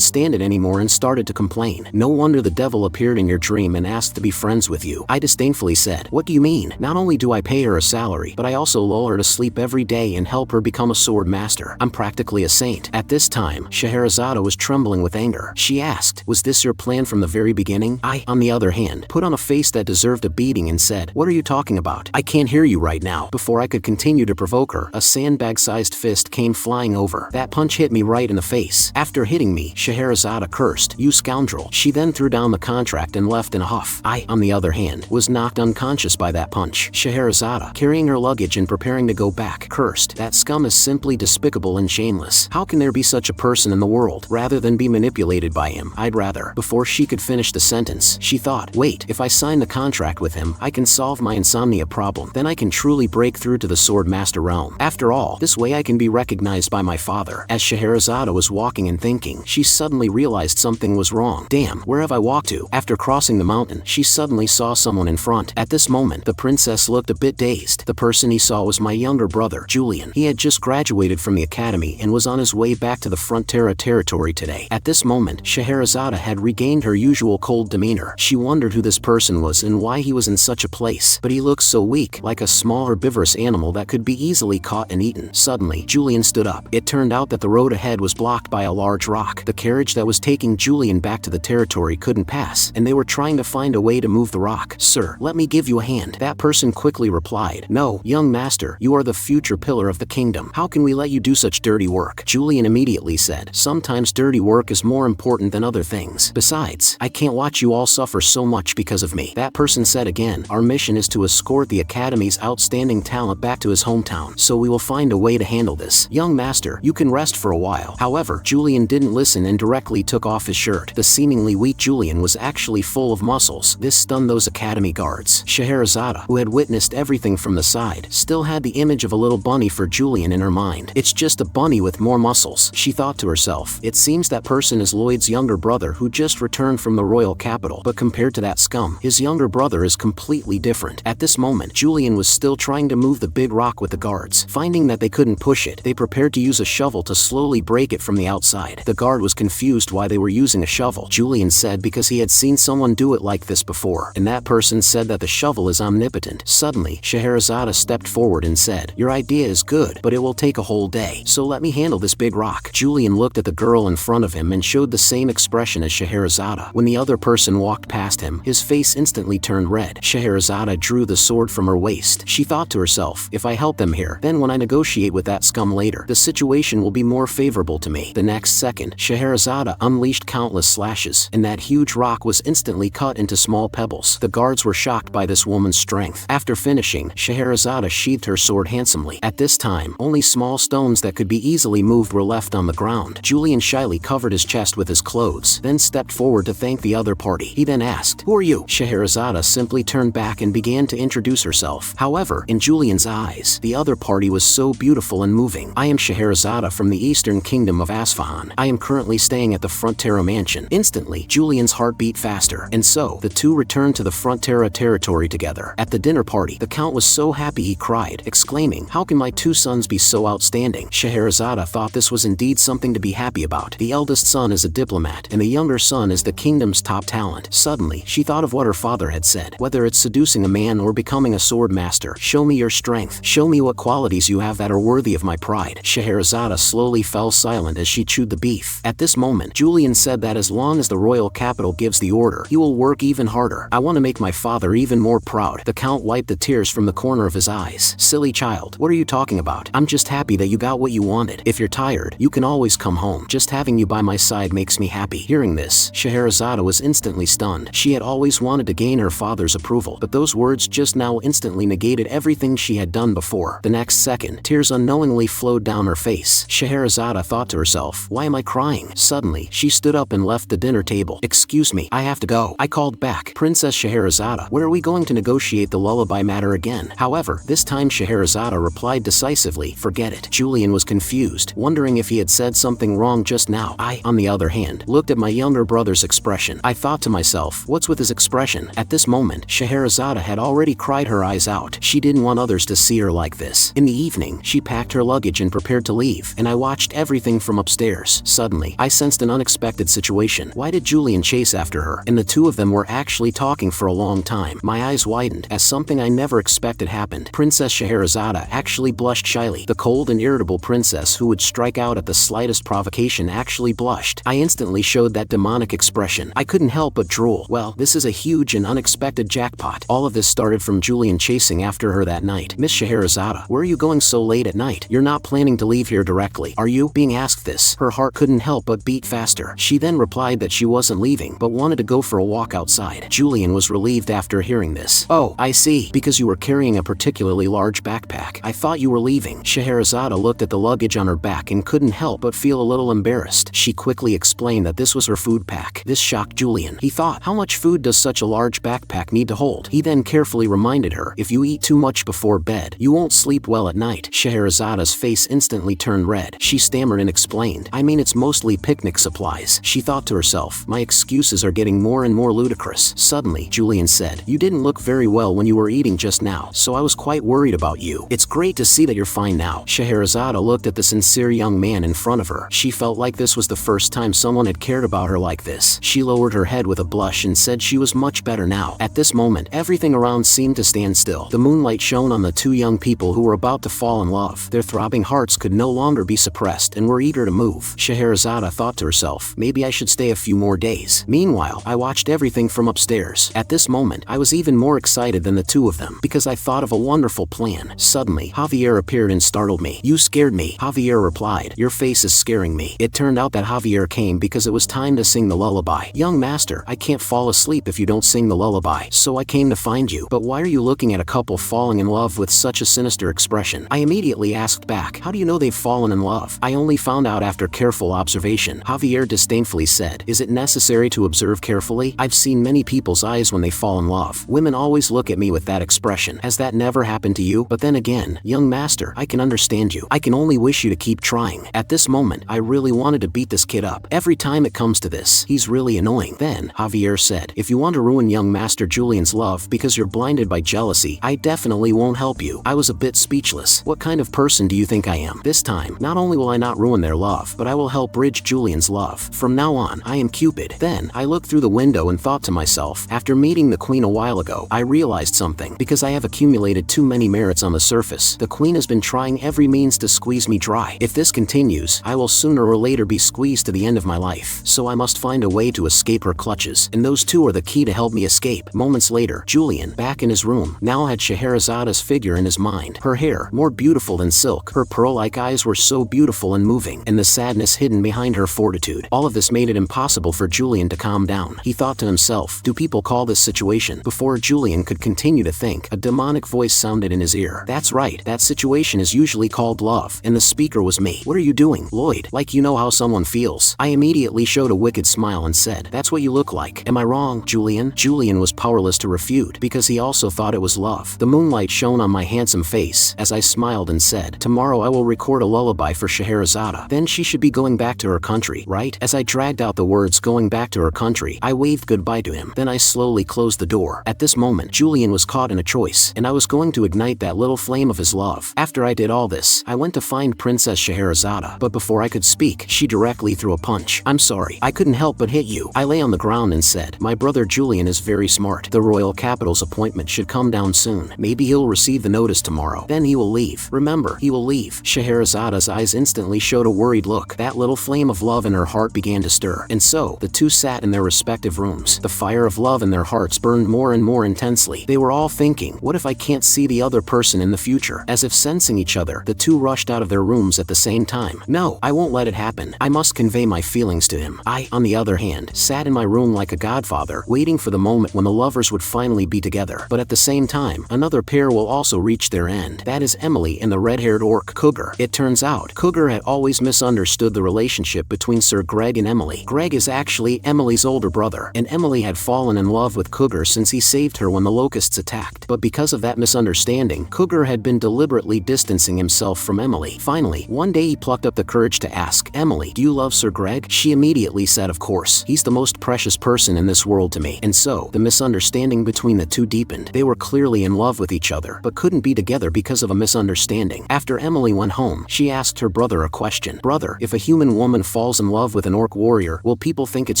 stand it anymore and started to complain. "No wonder the devil appeared in your dream and asked to be friends with you." I disdainfully said, "What do you mean? Not only do I pay her a salary, but I also lull her to sleep every day and help her become a sword master. I'm practically a saint." At this time, Scheherazade was trembling with anger. She asked, "Was this your plan from the very beginning?" I, on the other hand, put on a face that deserved a beating and said, "What are you talking about? I can't hear you right now." Before I could continue to provoke her, a sandbag-sized fist came flying over. That punch hit me right in the face. After hitting me, Scheherazade cursed, "You scoundrel." She then threw down the contract and left in a huff. I, on the other hand, was knocked unconscious by that punch. Scheherazade, carrying her luggage and preparing to go back, cursed, "That scum is simply despicable and shameless. How can there be such a person in the world? Rather than be manipulated by him, I'd rather." Before she could finish the sentence, she thought, "Wait, if I sign the contract with him, I can solve my insomnia problem. Then I can truly break through to the sword master realm. After all, this way I can be recognized by my father." As Scheherazade was walking and thinking, she suddenly realized something was wrong. "Damn, where have I walked to?" After crossing the mountain, she suddenly saw someone in front. At this moment, the princess looked a bit dazed. The person he saw was my younger brother, Julian. He had just graduated from the academy and was on his way back to the Frontera territory today. At this moment, Scheherazade had regained her usual cold demeanor. She wondered who this person was and why he was in such a place. But he looked so weak, like a small herbivorous animal that could be easily caught and eaten. Suddenly, Julian stood up. It turned out that the road ahead was blocked by a large rock. The carriage that was taking Julian back to the territory couldn't pass, and they were trying to find a way to move the rock. "Sir, let me give you a hand." That person quickly replied, "No, young master, you are the future pillar of the kingdom. How can we let you do such dirty work?" Julian immediately said, "Sometimes dirty work is more important than other things. Besides, I can't watch you all suffer so much because of me." That person said again, "Our mission is to escort the academy's outstanding talent back to his hometown, so we will find a way to handle this. Young master, you can rest for a while." However, Julian didn't listen and directly took off his shirt. The seemingly weak Julian was actually full of muscles. This stunned those academy guards. Scheherazade, who had witnessed everything from the side, still had the image of a little bunny for Julian in her mind. "It's just a bunny with more muscles," she thought to herself. It seems that person is Lloyd's younger brother who just returned from the royal capital, but compared to that scum, his younger brother is completely different. At this moment, Julian was still trying to move the big rock with the guards. Finding that they couldn't push it, they prepared to use a shovel to slowly break it from the outside. The guard was confused why they were using a shovel. Julian said because he had seen someone do it like this before, and that person said that the shovel is omnipotent. Suddenly, Scheherazade stepped forward and said, "Your idea is good, but it will take a whole day, so let me handle this big rock." Julian looked at the girl in front of him and showed the same expression as Scheherazade. When the other person walked past him, his face instantly turned red. Scheherazade drew the sword from her waist. She thought to herself, if I help them here, then when I negotiate with that scum later, the situation will be more favorable to me. The next second, Scheherazade unleashed countless slashes, and that huge rock was instantly cut into small pebbles. The guards were shocked by this woman's strength. After finishing, Scheherazade sheathed her sword handsomely. At this time, only small stones that could be easily moved were left on the ground. Julian shyly covered his chest with his clothes, then stepped forward to thank the other party. He then asked, "Who are you?" Scheherazade simply turned back and began to introduce herself. However, in Julian's eyes, the other party was so beautiful and moving. "I am Scheherazade from the eastern kingdom of Asfahan. I am currently staying at the Frontera mansion." Instantly, Julian's heart beat faster, and so, the two returned to the Frontera territory together. At the dinner party, the count was so happy he cried, exclaiming, "How can my two sons be so outstanding?" Scheherazade thought this was indeed something to be happy about. The eldest son is a diplomat, and the younger son is the kingdom's top talent. Suddenly, she thought of what her father had said, whether it's seducing a man or becoming a sword master, show me your strength, show me what qualities you have that are worthy of my pride. Scheherazade slowly fell silent as she chewed the beef. At this moment, Julian said that as long as the royal capital gives the order, he will work even harder. "I want to make my father even more proud." The count wiped the tears from the corner of his eyes. "Silly child, what are you talking about? I'm just happy that you got what you wanted. If you're tired, you can always come home. Just having you by my side makes me happy." Hearing this, Scheherazade was instantly stunned. She had always wanted to gain her father's approval, but those words just now instantly negated everything she had done before. The next second, tears unknowingly flowed down her face. Scheherazade thought to herself, "Why am I crying?" Suddenly, she stood up and left the dinner table. "Excuse me, I have to go." I called back, "Princess Scheherazade, where are we going to negotiate the lullaby matter again?" However, this time Scheherazade replied decisively, "Forget it." Julian was confused, wondering if he had said something wrong just now. I, on the other hand, looked at my younger brother's expression. I thought to myself, what's with his expression? At this moment, Scheherazade had already cried her eyes out. She didn't want others to see her like this. In the evening, she packed her luggage and prepared to leave, and I watched everything from upstairs. Suddenly, I sensed an unexpected situation. Why did Julian chase after her? And the two of them were actually talking for a long time. My eyes widened as something I never expected happened. Princess Scheherazade actually blushed shyly. The cold and irritable princess who would strike out at the slightest provocation actually blushed. I instantly showed that demonic expression. I couldn't help but drool. Well, this is a huge and unexpected jackpot. All of this started from Julian chasing after her that night. "Miss Scheherazade, where are you going so late at night? You're not planning to leave here directly, are you?" Being asked this, her heart couldn't help but beat faster. She then replied that she wasn't leaving, but wanted to go for a walk outside. Julian was relieved after hearing this. "Oh, I see, because you were carrying a particularly large backpack. I thought you were leaving." Scheherazade looked at the luggage on her back and couldn't help but feel a little embarrassed. She quickly explained that this was her food pack. This shocked Julian. He thought, how much food does such a large backpack need to hold? He then carefully reminded her, if you eat too much before bed, you won't sleep well at night. Scheherazade's face instantly turned red. She stammered and explained, "I mean, it's mostly picnic supplies." She thought to herself, my excuses are getting more and more ludicrous. Suddenly, Julian said, "You didn't look very well when you were eating just now, so I was quite worried about you. It's great to see that you're fine now." Scheherazade looked at the sincere young man in front of her. She felt like this was the first time someone had cared about her like this. She lowered her head with a blush and said she was much better now. At this moment, everything around seemed to stand still. The moonlight shone on the two young people who were about to fall in love. Their throbbing hearts could no longer be suppressed and were eager to move. Scheherazade thought to herself, maybe I should stay a few more days. Meanwhile, I watched everything from upstairs. At this moment, I was even more excited than the two of them, because I thought of a wonderful plan. Suddenly, Javier appeared and startled me. "You scared me," Javier replied. "Your face is scaring me." It turned out that Javier came because it was time to sing the lullaby. "Young master, I can't fall asleep if you don't sing the lullaby, so I came to find you. But why are you looking at a couple falling in love with such a sinister expression?" I immediately asked back, "How do you know they've fallen in love?" "I only found out after careful observation." Javier disdainfully said, "Is it necessary to observe carefully? I've seen many people's eyes when they fall in love. Women always look at me with that expression. Has that never happened to you? But then again, young master, I can understand you. I can only wish you to keep trying." At this moment, I really wanted to beat this kid up. Every time it comes to this, he's really annoying. Then, Javier said, "If you want to ruin young master Julian's love because you're blinded by jealousy, jealousy, I definitely won't help you. I was a bit speechless. What kind of person do you think I am? This time, not only will I not ruin their love, but I will help bridge Julian's love. From now on, I am Cupid. Then, I looked through the window and thought to myself, after meeting the queen a while ago, I realized something. Because I have accumulated too many merits on the surface, the queen has been trying every means to squeeze me dry. If this continues, I will sooner or later be squeezed to the end of my life. So I must find a way to escape her clutches, and those two are the key to help me escape. Moments later, Julian, back in his room, now had Scheherazada's figure in his mind. Her hair, more beautiful than silk, her pearl-like eyes were so beautiful and moving, and the sadness hidden behind her fortitude. All of this made it impossible for Julian to calm down. He thought to himself, do people call this situation? Before Julian could continue to think, a demonic voice sounded in his ear. That's right, that situation is usually called love, and the speaker was me. What are you doing, Lloyd? Like you know how someone feels. I immediately showed a wicked smile and said, that's what you look like. Am I wrong, Julian? Julian was powerless to refute, because he also thought it was love. The moonlight shone on my handsome face, as I smiled and said, tomorrow I will record a lullaby for Scheherazada. Then she should be going back to her country, right? As I dragged out the words going back to her country, I waved goodbye to him. Then I slowly closed the door. At this moment, Julian was caught in a choice, and I was going to ignite that little flame of his love. After I did all this, I went to find Princess Scheherazada, but before I could speak, she directly threw a punch. I'm sorry, I couldn't help but hit you. I lay on the ground and said, my brother Julian is very smart. The royal capital's appointment should come down soon. Maybe he'll receive the notice tomorrow. Then he will leave. Remember, he will leave. Scheherazada's eyes instantly showed a worried look. That little flame of love in her heart began to stir. And so, the two sat in their respective rooms. The fire of love in their hearts burned more and more intensely. They were all thinking, what if I can't see the other person in the future? As if sensing each other, the two rushed out of their rooms at the same time. No, I won't let it happen. I must convey my feelings to him. I, on the other hand, sat in my room like a godfather, waiting for the moment when the lovers would finally be together. But at the same time, another pair will also reach their end. That is Emily and the red-haired orc, Cougar. It turns out, Cougar had always misunderstood the relationship between Sir Greg and Emily. Greg is actually Emily's older brother, and Emily had fallen in love with Cougar since he saved her when the locusts attacked. But because of that misunderstanding, Cougar had been deliberately distancing himself from Emily. Finally, one day he plucked up the courage to ask, Emily, do you love Sir Greg? She immediately said, of course. He's the most precious person in this world to me. And so, the misunderstanding between the two deepened. They were clearly in love with each other, but couldn't be together because of a misunderstanding. After Emily went home, she asked her brother a question. Brother, if a human woman falls in love with an orc warrior, will people think it's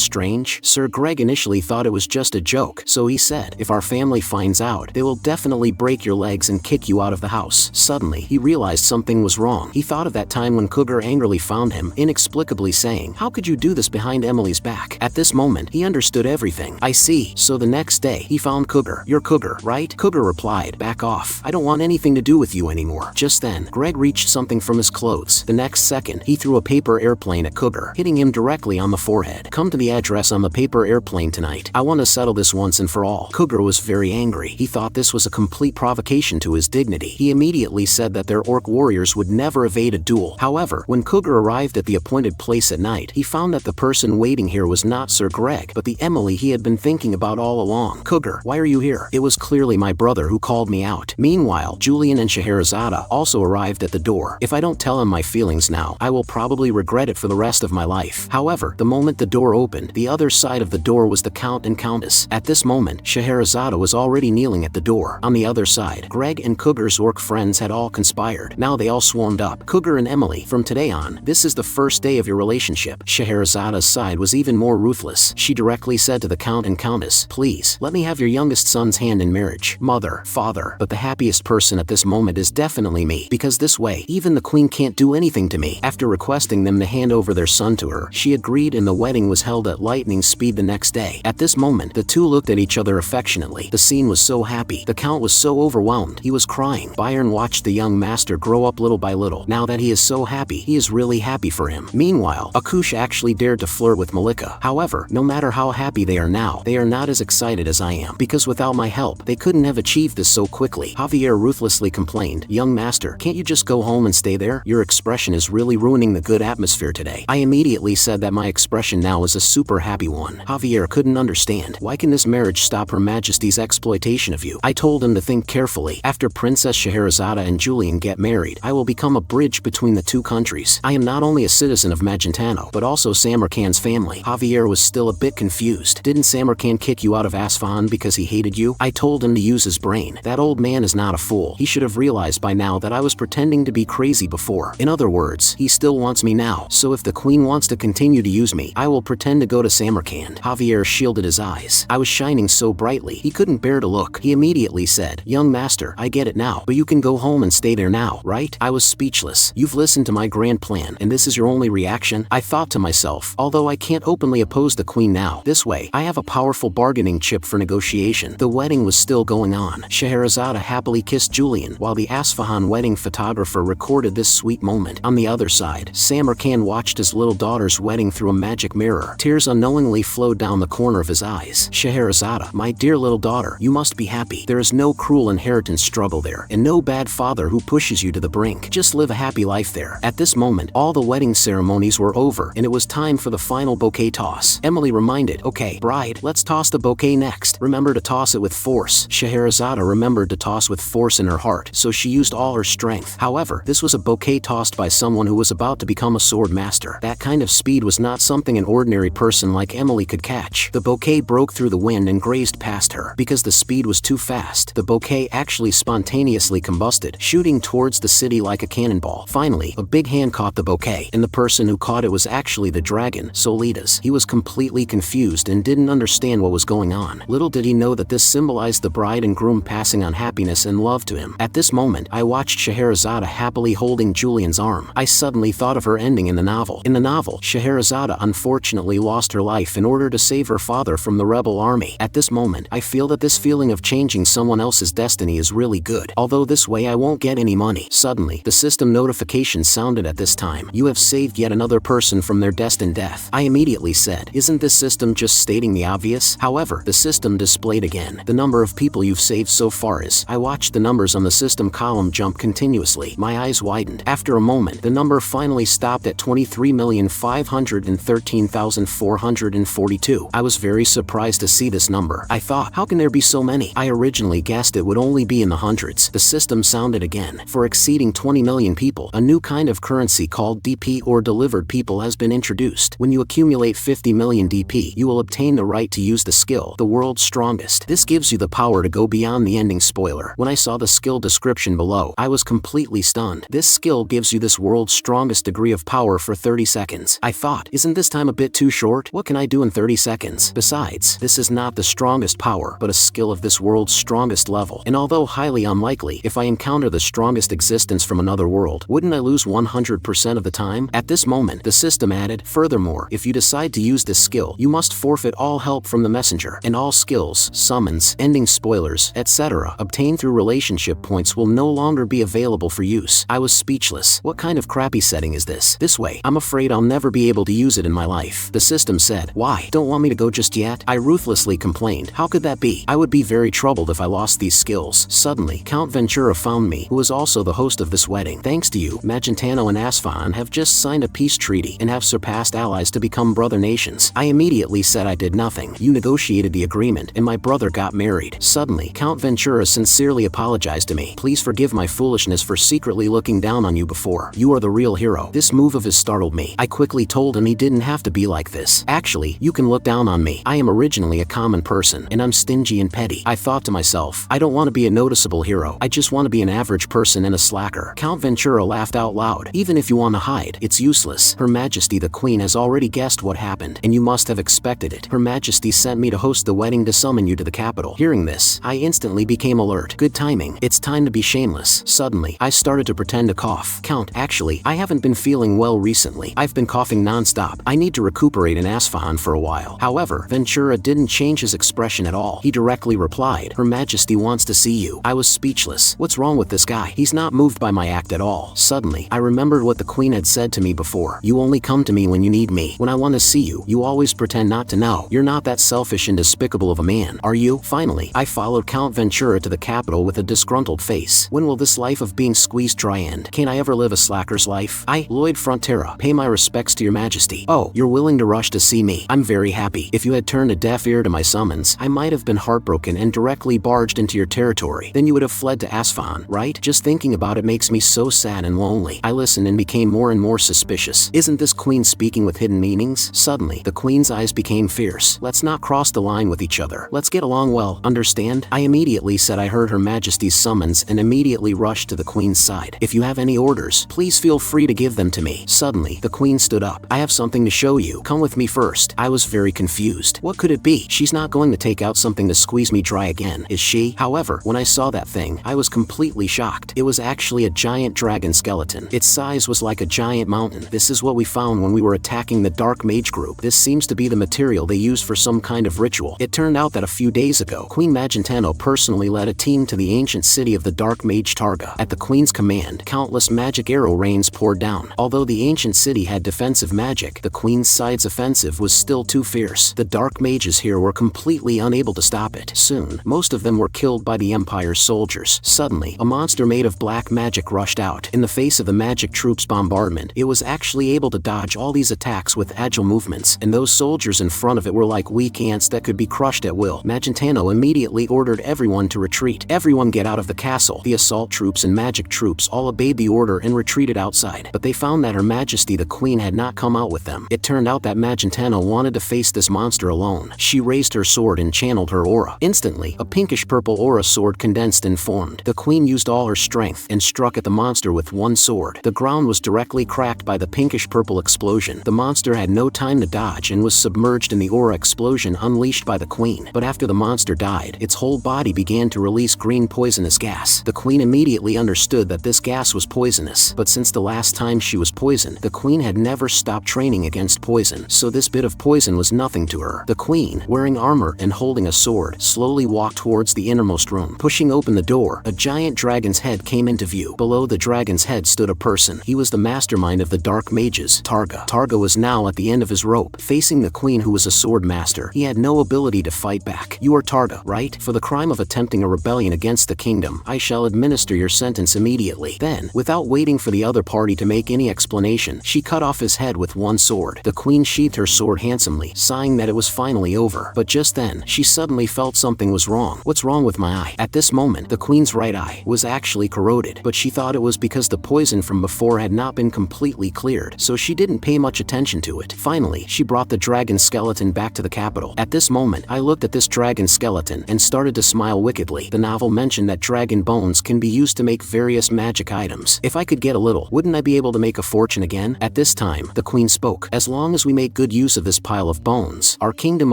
strange? Sir Greg initially thought it was just a joke, so he said, if our family finds out, they will definitely break your legs and kick you out of the house. Suddenly, he realized something was wrong. He thought of that time when Cougar angrily found him, inexplicably saying, how could you do this behind Emily's back? At this moment, he understood everything. I see. So the next day, he found Cougar. You're Cougar, right? Cougar replied, back off. I don't want anything to do with you anymore. Just then, Greg reached something from his clothes. The next second, he threw a paper airplane at Cougar, hitting him directly on the forehead. Come to the address on the paper airplane tonight. I want to settle this once and for all. Cougar was very angry. He thought this was a complete provocation to his dignity. He immediately said that their orc warriors would never evade a duel. However, when Cougar arrived at the appointed place at night, he found that the person waiting here was not Sir Greg, but the Emily he had been thinking about all along. Cougar, why are you here? It was clearly my brother who called me out. Meanwhile, Julian and Scheherazada also arrived at the door. If I don't tell him my feelings now, I will probably regret it for the rest of my life. However, the moment the door opened, the other side of the door was the Count and Countess. At this moment, Scheherazada was already kneeling at the door. On the other side, Greg and Cougar's orc friends had all conspired. Now they all swarmed up. Cougar and Emily, from today on, this is the first day of your relationship. Scheherazada's side was even more ruthless. She directly said to the Count and Countess, please, let me have your youngest son's hand in marriage. Mother, father, but the happiest person at this moment is definitely me, because this way, even the queen can't do anything to me. After requesting them to hand over their son to her, she agreed and the wedding was held at lightning speed the next day. At this moment, the two looked at each other affectionately. The scene was so happy. The Count was so overwhelmed. He was crying. Byron watched the young master grow up little by little. Now that he is so happy, he is really happy for him. Meanwhile, Akush actually dared to flirt with Malika. However, no matter how happy they are now, they are not as excited as I am, because without my help, they couldn't have achieved this so quickly. Javier ruthlessly complained, young master, can't you just go home and stay there? Your expression is really ruining the good atmosphere today. I immediately said that my expression now is a super happy one. Javier couldn't understand. Why can this marriage stop Her Majesty's exploitation of you? I told him to think carefully. After Princess Scheherazada and Julian get married, I will become a bridge between the two countries. I am not only a citizen of Magentano, but also Samarkand's family. Javier was still a bit confused. Didn't Samarkand kick you out of Asfahan because he hated you? I told him to use use his brain. That old man is not a fool. He should have realized by now that I was pretending to be crazy before. In other words, he still wants me now. So if the queen wants to continue to use me, I will pretend to go to Samarkand. Javier shielded his eyes. I was shining so brightly, he couldn't bear to look. He immediately said, "Young master, I get it now, but you can go home and stay there now, right?" I was speechless. You've listened to my grand plan, and this is your only reaction? I thought to myself, although I can't openly oppose the queen now, this way, I have a powerful bargaining chip for negotiation. The wedding was still going on. Scheherazade happily kissed Julian, while the Asfahan wedding photographer recorded this sweet moment. On the other side, Samarkand watched his little daughter's wedding through a magic mirror. Tears unknowingly flowed down the corner of his eyes. Scheherazade, my dear little daughter, you must be happy. There is no cruel inheritance struggle there, and no bad father who pushes you to the brink. Just live a happy life there. At this moment, all the wedding ceremonies were over, and it was time for the final bouquet toss. Emily reminded, "Okay, bride, let's toss the bouquet next. Remember to toss it with force." Scheherazade remembered to toss with force in her heart, so she used all her strength. However, this was a bouquet tossed by someone who was about to become a sword master. That kind of speed was not something an ordinary person like Emily could catch. The bouquet broke through the wind and grazed past her. Because the speed was too fast, the bouquet actually spontaneously combusted, shooting towards the city like a cannonball. Finally, a big hand caught the bouquet, and the person who caught it was actually the dragon, Solitas. He was completely confused and didn't understand what was going on. Little did he know that this symbolized the bride and groom passing on happiness and love to him. At this moment, I watched Scheherazade happily holding Julian's arm. I suddenly thought of her ending in the novel. In the novel, Scheherazade unfortunately lost her life in order to save her father from the rebel army. At this moment, I feel that this feeling of changing someone else's destiny is really good. Although this way I won't get any money. Suddenly, the system notification sounded at this time. You have saved yet another person from their destined death. I immediately said, isn't this system just stating the obvious? However, the system displayed again. The number of people you've saved so far is. I watched the numbers on the system column jump continuously. My eyes widened. After a moment, the number finally stopped at 23,513,442. I was very surprised to see this number. I thought, how can there be so many? I originally guessed it would only be in the hundreds. The system sounded again. For exceeding 20 million people, a new kind of currency called DP or delivered people has been introduced. When you accumulate 50 million DP, you will obtain the right to use the skill, the world's strongest. This gives you the power to go beyond the ending spoiler. When I saw the skill description below, I was completely stunned. This skill gives you this world's strongest degree of power for 30 seconds. I thought, isn't this time a bit too short? What can I do in 30 seconds? Besides, this is not the strongest power, but a skill of this world's strongest level. And although highly unlikely, if I encounter the strongest existence from another world, wouldn't I lose 100% of the time? At this moment, the system added, furthermore, if you decide to use this skill, you must forfeit all help from the messenger, and all skills, summons, ending spoilers, etc. obtained through relationship points will no longer be available for use. I was speechless. What kind of crappy setting is this? This way, I'm afraid I'll never be able to use it in my life. The system said, why? Don't want me to go just yet? I ruthlessly complained. How could that be? I would be very troubled if I lost these skills. Suddenly, Count Ventura found me, who is also the host of this wedding. Thanks to you, Magentano and Asfahan have just signed a peace treaty and have surpassed allies to become brother nations. I immediately said I did nothing. You negotiated the agreement, and my brother got married. Suddenly, Count Ventura sincerely apologized to me. Please forgive my foolishness for secretly looking down on you before. You are the real hero. This move of his startled me. I quickly told him he didn't have to be like this. Actually, you can look down on me. I am originally a common person, and I'm stingy and petty. I thought to myself, I don't want to be a noticeable hero. I just want to be an average person and a slacker. Count Ventura laughed out loud. Even if you want to hide, it's useless. Her Majesty the Queen has already guessed what happened, and you must have expected it. Her Majesty sent me to host the wedding to summon you to the capital. Hearing this, I instantly became alert. Good timing. It's time to be shameless. Suddenly, I started to pretend to cough. Count, actually, I haven't been feeling well recently. I've been coughing non-stop. I need to recuperate in Asfahan for a while. However, Ventura didn't change his expression at all. He directly replied, Her Majesty wants to see you. I was speechless. What's wrong with this guy? He's not moved by my act at all. Suddenly, I remembered what the Queen had said to me before. You only come to me when you need me. When I want to see you, you always pretend not to know. You're not that selfish and despicable of a man, are you? Finally, I followed Count Ventura to the capital with a disgruntled face. When will this life of being squeezed try end? Can't I ever live a slacker's life? I, Lloyd Frontera, pay my respects to your Majesty. Oh, you're willing to rush to see me. I'm very happy. If you had turned a deaf ear to my summons, I might have been heartbroken and directly barged into your territory. Then you would have fled to Asfahan, right? Just thinking about it makes me so sad and lonely. I listened and became more and more suspicious. Isn't this Queen speaking with hidden meanings? Suddenly, the Queen's eyes became fierce. Let's not cross the line with each other. Let's get along well, understand? command. I immediately said I heard Her Majesty's summons and immediately rushed to the Queen's side. If you have any orders, please feel free to give them to me. Suddenly, the Queen stood up. I have something to show you. Come with me first. I was very confused. What could it be? She's not going to take out something to squeeze me dry again, is she? However, when I saw that thing, I was completely shocked. It was actually a giant dragon skeleton. Its size was like a giant mountain. This is what we found when we were attacking the Dark Mage group. This seems to be the material they used for some kind of ritual. It turned out that a few days ago, Queen Magentano personally led a team to the ancient city of the Dark Mage Targa. At the Queen's command, countless magic arrow rains poured down. Although the ancient city had defensive magic, the Queen's side's offensive was still too fierce. The Dark Mages here were completely unable to stop it. Soon, most of them were killed by the Empire's soldiers. Suddenly, a monster made of black magic rushed out. In the face of the magic troops' bombardment, it was actually able to dodge all these attacks with agile movements, and those soldiers in front of it were like weak ants that could be crushed at will. Magentano immediately ordered everyone to retreat. Everyone get out of the castle. The assault troops and magic troops all obeyed the order and retreated outside, but they found that Her Majesty the Queen had not come out with them. It turned out that Magentano wanted to face this monster alone. She raised her sword and channeled her aura. Instantly, a pinkish-purple aura sword condensed and formed. The Queen used all her strength and struck at the monster with one sword. The ground was directly cracked by the pinkish-purple explosion. The monster had no time to dodge and was submerged in the aura explosion unleashed by the Queen. But after the monster died, its whole body began to release green poisonous gas. The Queen immediately understood that this gas was poisonous, but since the last time she was poisoned, the Queen had never stopped training against poison, so this bit of poison was nothing to her. The Queen, wearing armor and holding a sword, slowly walked towards the innermost room. Pushing open the door, a giant dragon's head came into view. Below the dragon's head stood a person. He was the mastermind of the Dark Mages, Targa. Targa was now at the end of his rope, facing the Queen, who was a sword master. He had no ability to fight back. You are Targa, right? For the crime of attempting a rebellion against the kingdom, I shall administer your sentence immediately. Then, without waiting for the other party to make any explanation, she cut off his head with one sword. The Queen sheathed her sword handsomely, sighing that it was finally over. But just then, she suddenly felt something was wrong. What's wrong with my eye? At this moment, the Queen's right eye was actually corroded, but she thought it was because the poison from before had not been completely cleared, so she didn't pay much attention to it. Finally, she brought the dragon skeleton back to the capital. At this moment, I looked at this dragon skeleton and started to smile wickedly. The novel mentioned that dragon bones can be used to make various magic items. If I could get a little, wouldn't I be able to make a fortune again? At this time, the Queen spoke. As long as we make good use of this pile of bones, our kingdom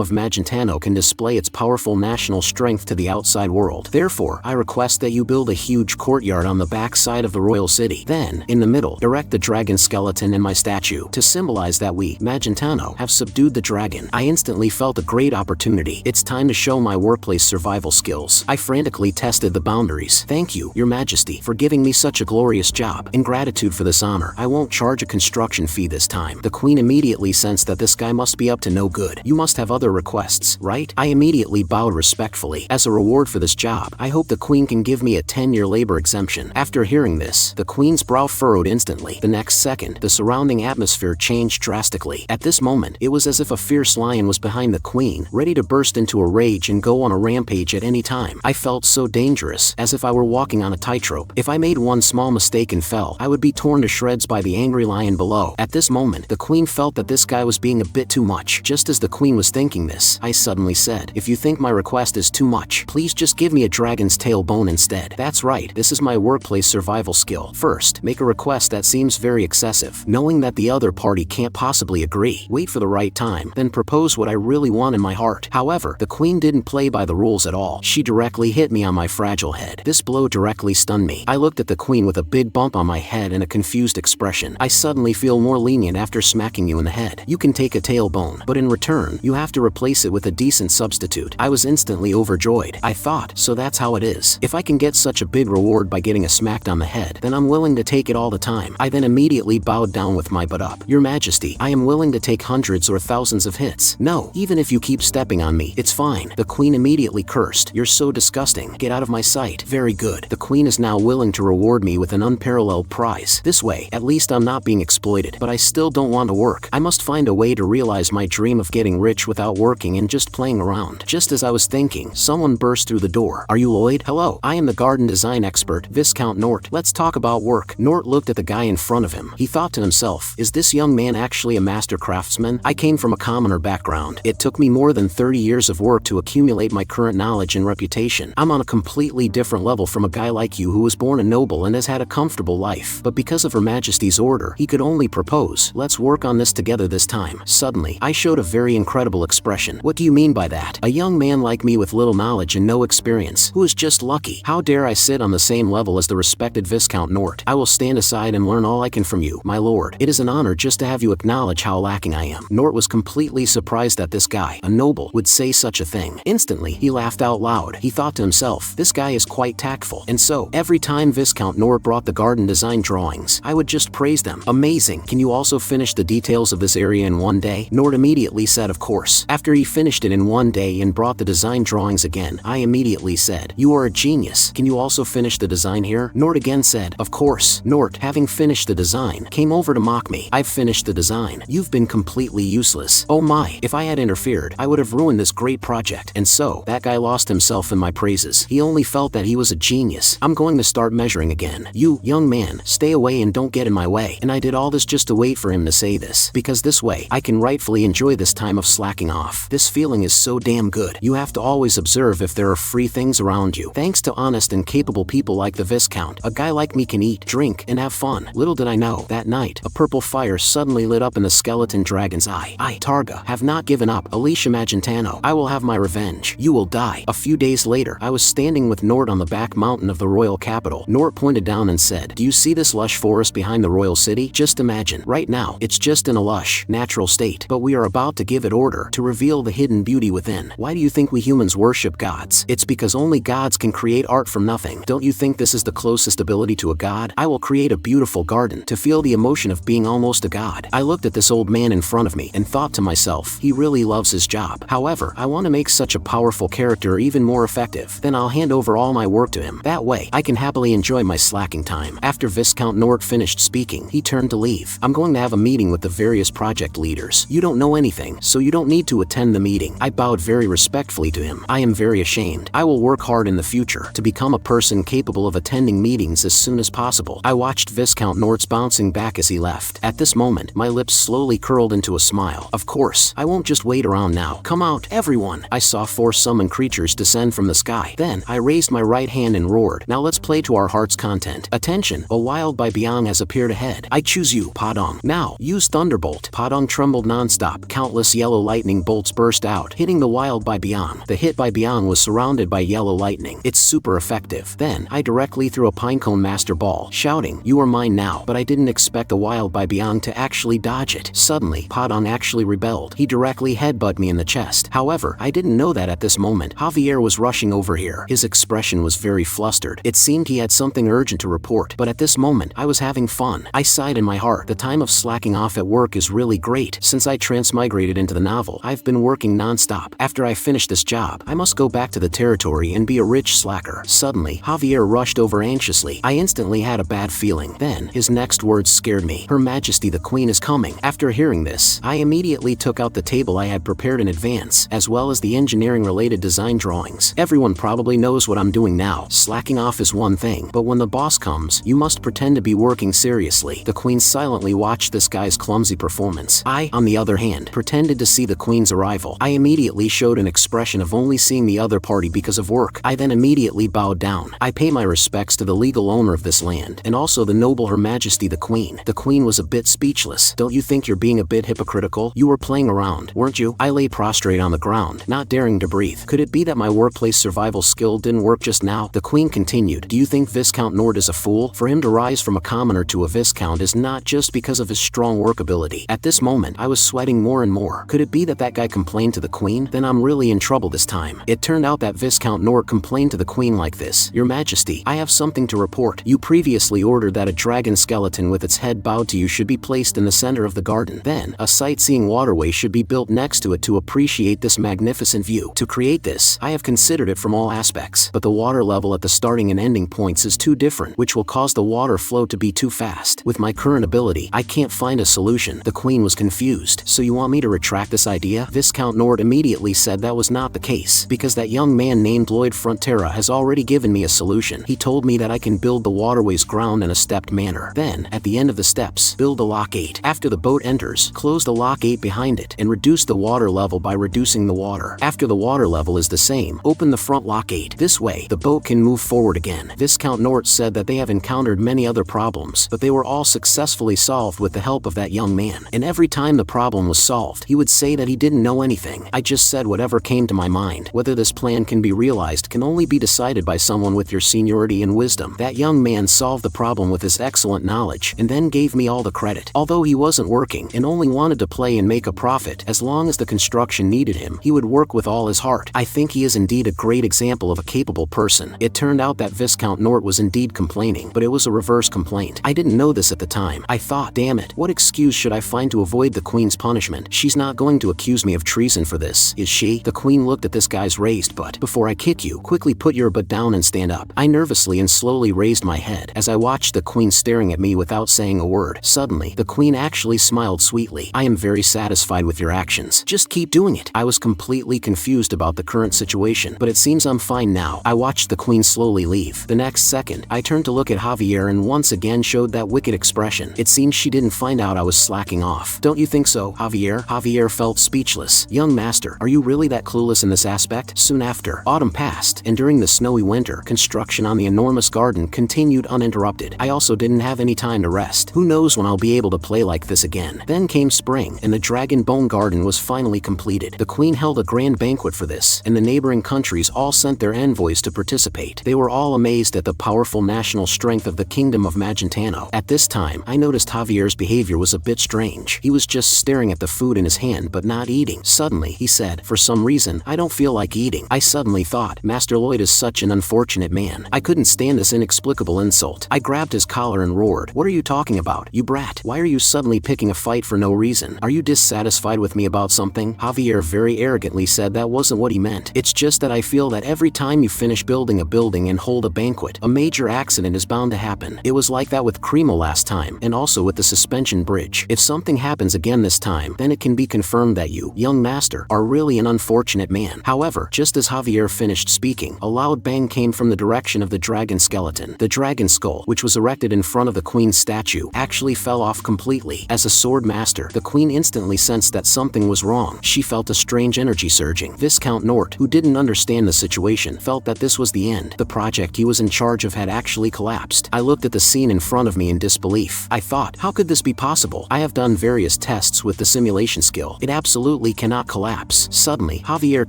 of Magentano can display its powerful national strength to the outside world. Therefore, I request that you build a huge courtyard on the back side of the royal city. Then, in the middle, erect the dragon skeleton and my statue, to symbolize that we, Magentano, have subdued the dragon. I instantly felt a great opportunity. It's time to show my workplace survival skills. I frantically tested the boundaries. Thank you, Your Majesty, for giving me such a glorious job. In gratitude for this honor, I won't charge a construction fee this time. The Queen immediately sensed that this guy must be up to no good. You must have other requests, right? I immediately bowed respectfully. As a reward for this job, I hope the Queen can give me a 10-year labor exemption. After hearing this, the Queen's brow furrowed instantly. The next second, the surrounding atmosphere changed drastically. At this moment, it was as if a fierce lion was behind the Queen, ready to burst into a rage and go on a rampage at any time. I felt so dangerous, as if I were walking on a tightrope. If I made one small mistake and fell, I would be torn to shreds by the angry lion below. At this moment, the Queen felt that this guy was being a bit too much. Just as the Queen was thinking this, I suddenly said, if you think my request is too much, please just give me a dragon's tail bone instead. That's right, this is my workplace survival skill. First, make a request that seems very excessive, knowing that the other party can't possibly agree. Wait for the right time, then propose what I really want in my heart. However, the Queen didn't play by the rules at all. She directly hit me on my fragile head. This blow directly stunned me. I looked at the Queen with a big bump on my head and a confused expression. I suddenly feel more lenient after smacking you in the head. You can take a tailbone, but in return, you have to replace it with a decent substitute. I was instantly overjoyed. I thought, so that's how it is. If I can get such a big reward by getting a smacked on the head, then I'm willing to take it all the time. I then immediately bowed down with my butt up. Your Majesty, I am willing to take hundreds or thousands of hits. No, even if you keep stepping on me, it's fine. The Queen immediately cursed. You're so disgusting. Get out of my sight. Very good. The Queen is now willing to reward me with an unparalleled prize. This way, at least I'm not being exploited. But I still don't want to work. I must find a way to realize my dream of getting rich without working and just playing around. Just as I was thinking, someone burst through the door. Are you Lloyd? Hello, I am the garden design expert, Viscount Nort. Let's talk about work. Nort looked at the guy in front of him. He thought to himself, is this young man actually a master craftsman? I came from a commoner background. It took me more than 30 years of work to accumulate my current knowledge knowledge and reputation. I'm on a completely different level from a guy like you who was born a noble and has had a comfortable life. But because of Her Majesty's order, he could only propose. Let's work on this together this time. Suddenly, I showed a very incredible expression. What do you mean by that? A young man like me with little knowledge and no experience, who is just lucky. How dare I sit on the same level as the respected Viscount Nort? I will stand aside and learn all I can from you, my lord. It is an honor just to have you acknowledge how lacking I am. Nort was completely surprised that this guy, a noble, would say such a thing. Instantly, he laughed out loud. He thought to himself, this guy is quite tactful. And so, every time Viscount Nort brought the garden design drawings, I would just praise them. Amazing. Can you also finish the details of this area in one day? Nort immediately said of course. After he finished it in one day and brought the design drawings again, I immediately said, you are a genius. Can you also finish the design here? Nort again said, of course. Nort, having finished the design, came over to mock me. I've finished the design. You've been completely useless. Oh my, if I had interfered, I would have ruined this great project. And so, that guy lost himself in my praises. He only felt that he was a genius. I'm going to start measuring again. You, young man, stay away and don't get in my way. And I did all this just to wait for him to say this, because this way, I can rightfully enjoy this time of slacking off. This feeling is so damn good. You have to always observe if there are free things around you. Thanks to honest and capable people like the Viscount, a guy like me can eat, drink, and have fun. Little did I know, that night, a purple fire suddenly lit up in the skeleton dragon's eye. I, Targa, have not given up. Alicia Magentano, I will have my revenge. You will die. A few days later, I was standing with Nort on the back mountain of the royal capital. Nort pointed down and said, do you see this lush forest behind the royal city? Just imagine. Right now, it's just in a lush, natural state, but we are about to give it order to reveal the hidden beauty within. Why do you think we humans worship gods? It's because only gods can create art from nothing. Don't you think this is the closest ability to a god? I will create a beautiful garden to feel the emotion of being almost a god. I looked at this old man in front of me and thought to myself, he really loves his job. However, I want to make such a powerful character even more effective. Then I'll hand over all my work to him. That way, I can happily enjoy my slacking time. After Viscount Nort finished speaking, he turned to leave. I'm going to have a meeting with the various project leaders. You don't know anything, so you don't need to attend the meeting. I bowed very respectfully to him. I am very ashamed. I will work hard in the future to become a person capable of attending meetings as soon as possible. I watched Viscount Nort's bouncing back as he left. At this moment, my lips slowly curled into a smile. Of course, I won't just wait around now. Come out, everyone. I saw 4 summoned creatures descend from the sky. Then, I raised my right hand and roared. Now let's play to our heart's content. Attention, a wild Baibiang has appeared ahead. I choose you, Padong. Now, use Thunderbolt. Padong trembled non-stop. Countless yellow lightning bolts burst out, hitting the wild Baibiang. The hit Baibiang was surrounded by yellow lightning. It's super effective. Then, I directly threw a Pinecone Master Ball, shouting, you are mine now. But I didn't expect the wild Baibiang to actually dodge it. Suddenly, Padong actually rebelled. He directly headbutted me in the chest. However, I didn't know that at this moment, Javier was rushing over here. His expression was very flustered. It seemed he had something urgent to report, but at this moment, I was having fun. I sighed in my heart. The time of slacking off at work is really great. Since I transmigrated into the novel, I've been working non-stop. After I finish this job, I must go back to the territory and be a rich slacker. Suddenly, Javier rushed over anxiously. I instantly had a bad feeling. Then, his next words scared me. Her Majesty the Queen is coming. After hearing this, I immediately took out the table I had prepared in advance, as well as the engineering-related design drawings. Everyone probably knows what I'm doing now. Slacking off is one thing, but when the boss comes, you must pretend to be working seriously. The Queen silently watched this guy's clumsy performance. I, on the other hand, pretended to see the Queen's arrival. I immediately showed an expression of only seeing the other party because of work. I then immediately bowed down. I pay my respects to the legal owner of this land, and also the noble Her Majesty the Queen. The Queen was a bit speechless. Don't you think you're being a bit hypocritical? You were playing around, weren't you? I lay prostrate on the ground, not daring to breathe. Could it be that my workplace survival skill didn't work just now? The Queen continued. Do you think Viscount Nort is a fool? For him to rise from a commoner to a Viscount is not just because of his strong work ability. At this moment, I was sweating more and more. Could it be that that guy complained to the Queen? Then I'm really in trouble this time. It turned out that Viscount Nort complained to the Queen like this. Your Majesty, I have something to report. You previously ordered that a dragon skeleton with its head bowed to you should be placed in the center of the garden. Then, a sightseeing waterway should be built next to it to appreciate this magnificent view. To create this, I have considered it from all aspects, but the water level at the starting and ending points is too different, which will cause the water flow to be too fast. With my current ability, I can't find a solution. The Queen was confused. So you want me to retract this idea? Viscount Nort immediately said that was not the case, because that young man named Lloyd Frontera has already given me a solution. He told me that I can build the waterway's ground in a stepped manner. Then, at the end of the steps, build a lock gate. After the boat enters, close the lock gate behind it, and reduce the water level by reducing the water. After the water level is the same, same. Open the front lock gate. This way, the boat can move forward again. Viscount Nort said that they have encountered many other problems, but they were all successfully solved with the help of that young man. And every time the problem was solved, he would say that he didn't know anything. I just said whatever came to my mind. Whether this plan can be realized can only be decided by someone with your seniority and wisdom. That young man solved the problem with his excellent knowledge, and then gave me all the credit. Although he wasn't working and only wanted to play and make a profit, as long as the construction needed him, he would work with all his heart. I think he is indeed a great example of a capable person. It turned out that Viscount Nort was indeed complaining, but it was a reverse complaint. I didn't know this at the time. I thought, damn it, what excuse should I find to avoid the Queen's punishment? She's not going to accuse me of treason for this, is she? The Queen looked at this guy's raised butt. Before I kick you, quickly put your butt down and stand up. I nervously and slowly raised my head as I watched the Queen staring at me without saying a word. Suddenly, the Queen actually smiled sweetly. I am very satisfied with your actions. Just keep doing it. I was completely confused about the current situation, but it seems I'm fine now. I watched the Queen slowly leave. The next second, I turned to look at Javier and once again showed that wicked expression. It seems she didn't find out I was slacking off. Don't you think so, Javier? Javier felt speechless. Young master, are you really that clueless in this aspect? Soon after, autumn passed, and during the snowy winter, construction on the enormous garden continued uninterrupted. I also didn't have any time to rest. Who knows when I'll be able to play like this again? Then came spring, and the Dragon Bone Garden was finally completed. The Queen held a grand banquet for this, and the neighboring countries all sent their envoys to participate. They were all amazed at the powerful national strength of the Kingdom of Magentano. At this time, I noticed Javier's behavior was a bit strange. He was just staring at the food in his hand but not eating. Suddenly, he said, for some reason, I don't feel like eating. I suddenly thought, Master Lloyd is such an unfortunate man. I couldn't stand this inexplicable insult. I grabbed his collar and roared, what are you talking about, you brat? Why are you suddenly picking a fight for no reason? Are you dissatisfied with me about something? Javier very arrogantly said that wasn't what he meant. It's just that I feel that every time you finish building a building and hold a banquet, a major accident is bound to happen. It was like that with Cremo last time, and also with the suspension bridge. If something happens again this time, then it can be confirmed that you, young master, are really an unfortunate man. However, just as Javier finished speaking, a loud bang came from the direction of the dragon skeleton. The dragon skull, which was erected in front of the Queen's statue, actually fell off completely. As a sword master, the Queen instantly sensed that something was wrong. She felt a strange energy surging. Viscount Nort, who didn't understand the situation, felt that this was the end. The project he was in charge of had actually collapsed. I looked at the scene in front of me in disbelief. I thought, how could this be possible? I have done various tests with the simulation skill. It absolutely cannot collapse. Suddenly, Javier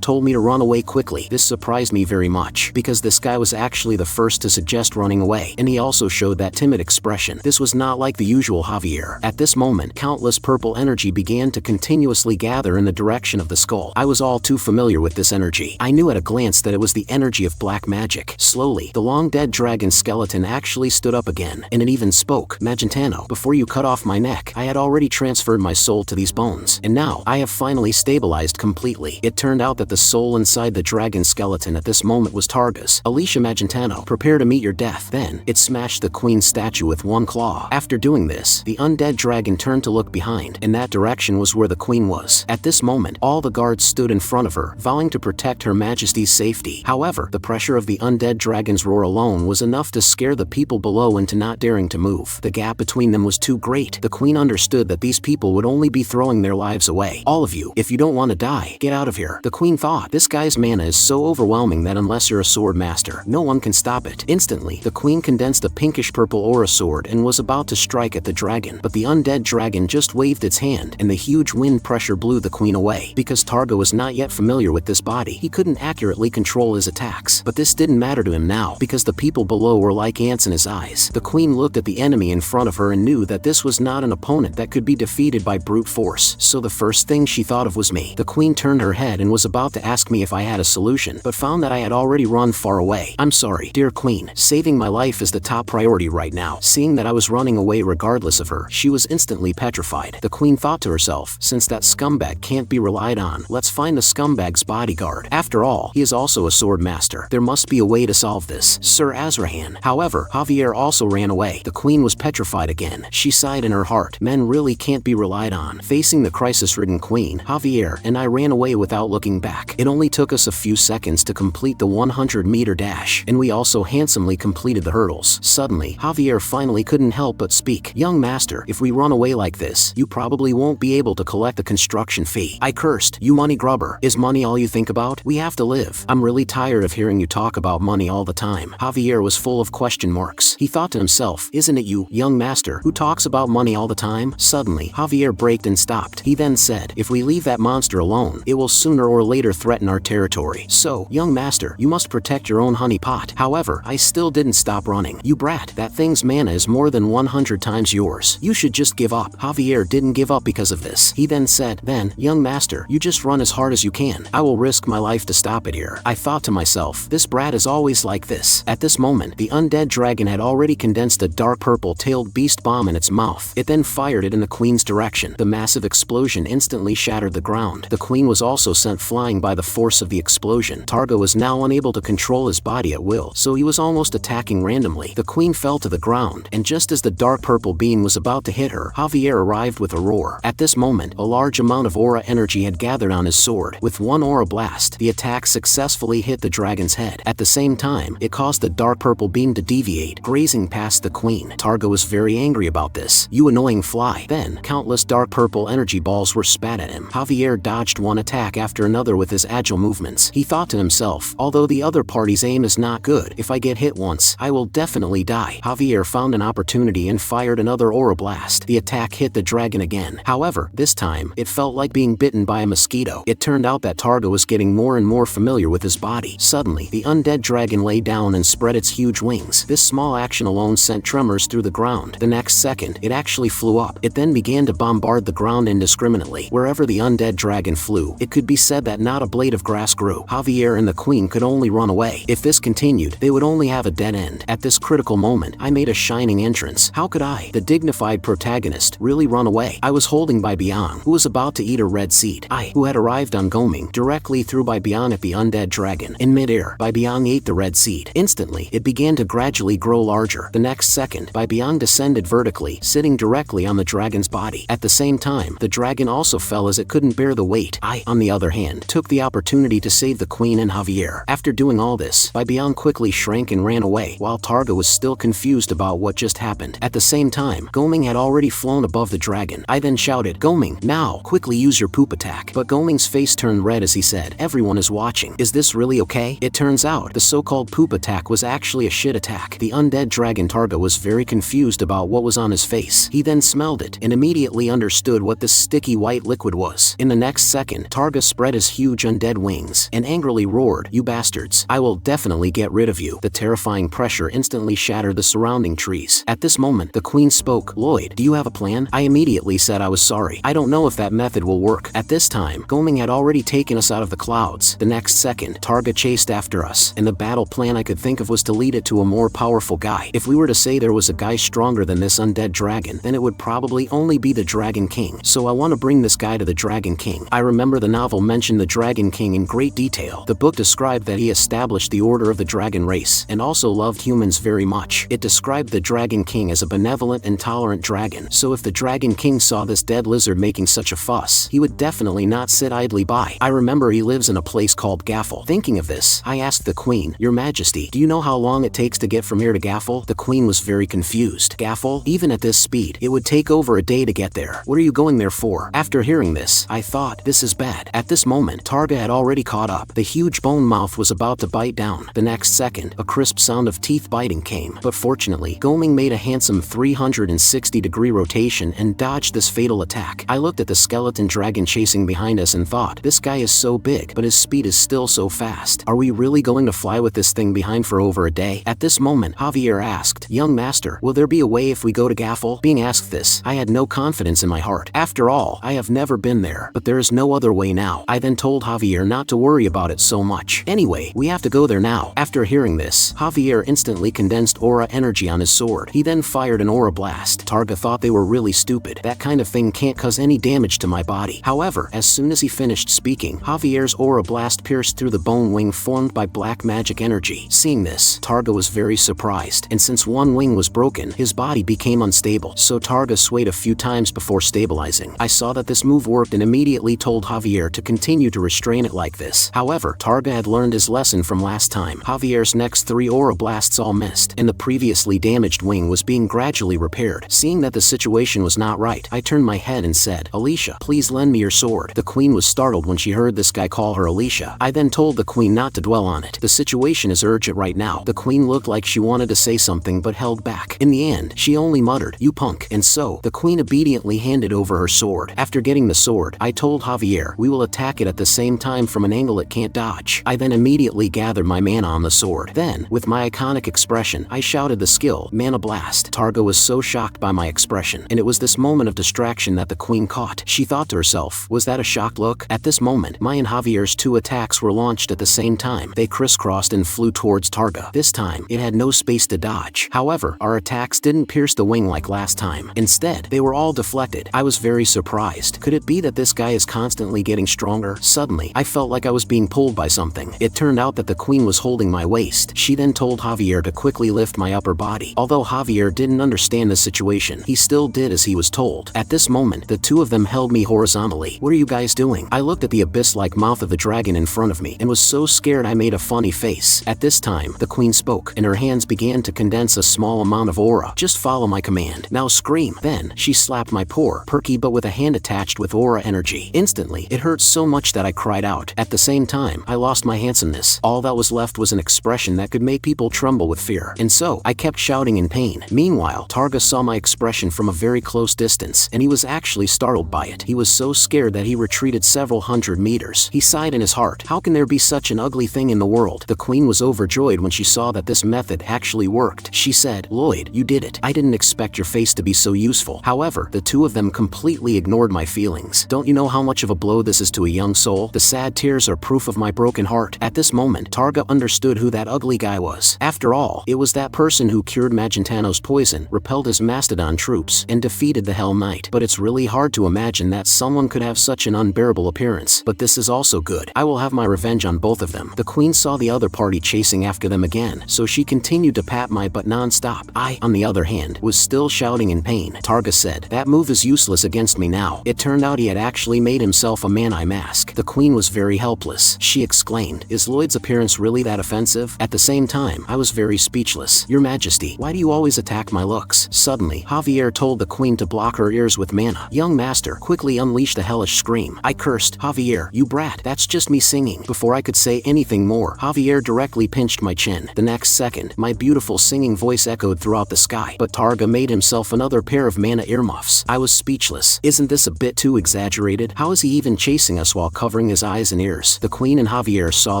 told me to run away quickly. This surprised me very much, because this guy was actually the first to suggest running away, and he also showed that timid expression. This was not like the usual Javier. At this moment, countless purple energy began to continuously gather in the direction of the skull. I was all too familiar with this energy. I knew at a glance that it was the energy of black magic. Slowly, the long-dead dragon skeleton actually stood up again, and it even spoke. Magentano, before you cut off my neck, I had already transferred my soul to these bones, and now, I have finally stabilized completely. It turned out that the soul inside the dragon skeleton at this moment was Targa's. Alicia Magentano, prepare to meet your death. Then, it smashed the Queen's statue with one claw. After doing this, the undead dragon turned to look behind, and that direction was where the Queen was. At this moment, all the guards stood in front of her, vowing to protect Her Majesty's safety. However, the pressure of the undead dragon's roar alone was enough to scare the people below into not daring to move. The gap between them was too great. The Queen understood that these people would only be throwing their lives away. All of you, if you don't want to die, get out of here. The Queen thought, this guy's mana is so overwhelming that unless you're a sword master, no one can stop it. Instantly, the Queen condensed a pinkish-purple aura sword and was about to strike at the dragon, but the undead dragon just waved its hand, and the huge wind pressure blew the Queen away. Because Targa was not yet familiar with this body, he couldn't accurately control his attacks. But this didn't matter to him now, because the people below were like ants in his eyes. The Queen looked at the enemy in front of her and knew that this was not an opponent that could be defeated by brute force. So the first thing she thought of was me. The Queen turned her head and was about to ask me if I had a solution, but found that I had already run far away. I'm sorry, dear Queen. Saving my life is the top priority right now. Seeing that I was running away regardless of her, she was instantly petrified. The Queen thought to herself, since that scumbag can't be relied on, let's find the scumbag's bodyguard. After all, he is also a sword master. There must be a way to solve this. Sir Azrahan. However, Javier also ran away. The Queen was petrified again. She sighed in her heart. Men really can't be relied on. Facing the crisis-ridden Queen, Javier and I ran away without looking back. It only took us a few seconds to complete the 100-meter dash, and we also handsomely completed the hurdles. Suddenly, Javier finally couldn't help but speak. Young master, if we run away like this, you probably won't be able to collect the construction fee. I cursed. You money grubber. Is money all you think about? We have to live. I'm really tired of hearing you talk about money all the time. Javier was full of question marks. He thought to himself, isn't it you, young master, who talks about money all the time? Suddenly, Javier braked and stopped. He then said, if we leave that monster alone, it will sooner or later threaten our territory. So, young master, you must protect your own honey pot. However, I still didn't stop running. You brat, that thing's mana is more than 100 times yours. You should just give up. Javier didn't give up because of this. He then said, then, young master, you just run as hard as you can. I will risk my life to stop it here. I thought to myself, this brat is always like this. At this moment, the undead dragon had already condensed a dark purple-tailed beast bomb in its mouth. It then fired it in the queen's direction. The massive explosion instantly shattered the ground. The queen was also sent flying by the force of the explosion. Targa was now unable to control his body at will, so he was almost attacking randomly. The queen fell to the ground, and just as the dark purple beam was about to hit her, Javier arrived with a roar. At this moment, a large amount of aura energy had gathered on his sword. With one aura blast, the attack successfully hit the dragon's head. At the same time, it caused the dark purple beam to deviate, grazing past the queen. Targa was very angry about this. You annoying fly. Then, countless dark purple energy balls were spat at him. Javier dodged one attack after another with his agile movements. He thought to himself, although the other party's aim is not good, if I get hit once, I will definitely die. Javier found an opportunity and fired another aura blast. The attack hit the dragon again. However, this time, it felt like being bitten by a mosquito. It turned out that Targa was getting more and more familiar with his body. Suddenly, the undead dragon lay down and spread its huge wings. This small action alone sent tremors through the ground. The next second, it actually flew up. It then began to bombard the ground indiscriminately. Wherever the undead dragon flew, it could be said that not a blade of grass grew. Javier and the queen could only run away. If this continued, they would only have a dead end. At this critical moment, I made a shining entrance. How could I, the dignified protagonist, really run away? I was holding Bai Biang, who was about to eat a red seed. I, who had arrived on Goming, directly threw Bai Biang at the undead dragon. In midair, Bai Biang ate the red seed. Instantly, it began to gradually grow larger. The next second, Bai Biang descended vertically, sitting directly on the dragon's body. At the same time, the dragon also fell as it couldn't bear the weight. I, on the other hand, took the opportunity to save the queen and Javier. After doing all this, Bai Biang quickly shrank and ran away, while Targa was still confused about what just happened. At the same time, Goming had already flown above the dragon. I then shouted, Goming, now, quickly use your poop attack. But Goming's face turned red as he said, everyone is watching. Is this really okay? It turns out, the so-called poop attack was actually a shit attack. The undead dragon Targa was very confused about what was on his face. He then smelled it, and immediately understood what this sticky white liquid was. In the next second, Targa spread his huge undead wings, and angrily roared, you bastards, I will definitely get rid of you. The terrifying pressure instantly shattered the surrounding trees. At this moment, the queen spoke, Lloyd, do you have a plan? I immediately said I was sorry. I don't know if that method will work. At this time, Goming had already taken us out of the clouds. The next second, Targa chased after us, and the battle plan I could think of was to lead it to a more powerful guy. If we were to say there was a guy stronger than this undead dragon, then it would probably only be the Dragon King. So I want to bring this guy to the Dragon King. I remember the novel mentioned the Dragon King in great detail. The book described that he established the order of the dragon race, and also loved humans very much. It described the Dragon King as a benevolent and tolerant dragon, so if the Dragon King saw this dead lizard making such a fuss, he would definitely not sit idly by. I remember he lives in a place called Gaffel. Thinking of this, I asked the queen, Your Majesty, do you know how long it takes to get from here to Gaffel? The queen was very confused. Gaffel? Even at this speed, it would take over a day to get there. What are you going there for? After hearing this, I thought, this is bad. At this moment, Targa had already caught up. The huge bone mouth was about to bite down. The next second, a crisp sound of teeth biting came. But fortunately, Goming made a handsome 360-degree rotation and dodged this fatal attack. I looked at the skeleton dragon chasing behind us and thought, this guy is so big, but his speed is still so fast. Are we really going to fly with this thing behind for over a day? At this moment, Javier asked, Young master, will there be a way if we go to Gaffel? Being asked this, I had no confidence in my heart. After all, I have never been there, but there is no other way now. I then told Javier not to worry about it so much. Anyway, we have to go there now. After hearing this, Javier instantly condensed aura energy on his sword. He then fired an aura blast. Targa thought they were really stupid. That kind of thing can't cause any damage to my body. However, as soon as he finished speaking, Javier's aura blast pierced through the bone wing formed by black magic energy. Seeing this, Targa was very surprised, and since one wing was broken, his body became unstable, so Targa swayed a few times before stabilizing. I saw that this move worked and immediately told Javier to continue to restrain it like this. However, Targa had learned his lesson from last time. Javier's next 3 aura blasts all missed, and the previously damaged wing was being gradually repaired. Seeing that the situation was not right, I turned my head and said, Alicia, please lend me your sword. The queen was startled when she heard this guy call her Alicia. I then told the queen not to dwell on it. The situation is urgent right now. The queen looked like she wanted to say something but held back. In the end, she only muttered, "You punk." And so, the queen obediently handed over her sword. After getting the sword, I told Javier, "We will attack it at the same time from an angle it can't dodge." I then immediately gathered my mana on the sword. Then, with my iconic expression, I shouted the skill, "Mana Blast." Targa was so shocked by my expression, and it was this moment of distraction that the queen caught. She thought to herself, was that a shocked look? At this moment, my and Javier's two attacks were launched at the same time. They crisscrossed and flew towards Targa. This time, it had no space to dodge. However, our attacks didn't pierce the wing like last time. Instead, they were all deflected. I was very surprised. Could it be that this guy is constantly getting stronger? Suddenly, I felt like I was being pulled by something. It turned out that the queen was holding my waist. She then told Javier to quickly lift my upper body. Although Javier didn't understand the situation, he still did as he was told. At this moment, the two of them held me horizontally. "What are you guys doing?" I looked at the abyss-like mouth of the dragon in front of me and was so scared I made a funny face. At this time, the queen spoke, and her hands began to condense a small amount of aura. "Just follow my command. Now scream." Then, she slapped my poor, perky but with a hand attached with aura energy. Instantly, it hurt so much that I cried out. At the same time, I lost my handsomeness. All that was left was an expression that could make people tremble with fear. And so, I kept shouting in pain. Meanwhile, Targa saw my expression from a very close distance, and he was actually startled by it. He was so scared that he retreated several hundred meters. He sighed in his heart. How can there be such an ugly thing in the world? The queen was overjoyed when she saw that this method actually worked. She said, "Lloyd, you did it. I didn't expect your face to be so useful." However, the two of them completely ignored my feelings. Don't you know how much of a blow this is to a young soul? The sad tears are proof of my broken heart. At this moment, Targa understood who that ugly guy was. After all, it was that person who cured Magentano's poison, repelled his mastodon troops, and defeated the Hell Knight. But it's really hard to imagine that someone could have such an unbearable appearance. But this is also good. I will have my revenge on both of them. The queen saw the other party chasing after them again, so she continued to pat my butt non-stop. I, on the other hand, was still shouting in pain. Targa said, "That move is useless against me now." It turned out he had actually made himself a man-eye mask. The queen was very helpless. She exclaimed, "Is Lloyd's appearance really that offensive?" At the same time, I was very speechless. "Your Majesty, why do you always attack my looks?" Suddenly, Javier told the queen to block her ears with mana. Young master quickly unleashed a hellish scream. I cursed, "Javier, you brat, that's just me singing." Before I could say anything more, Javier directly pinched my chin. The next second, my beautiful singing voice echoed throughout the sky, but Targa made himself another pair of mana earmuffs. I was speechless. Isn't this a bit too exaggerated? How is he even chasing us while covering his eyes and ears? The queen and Javier saw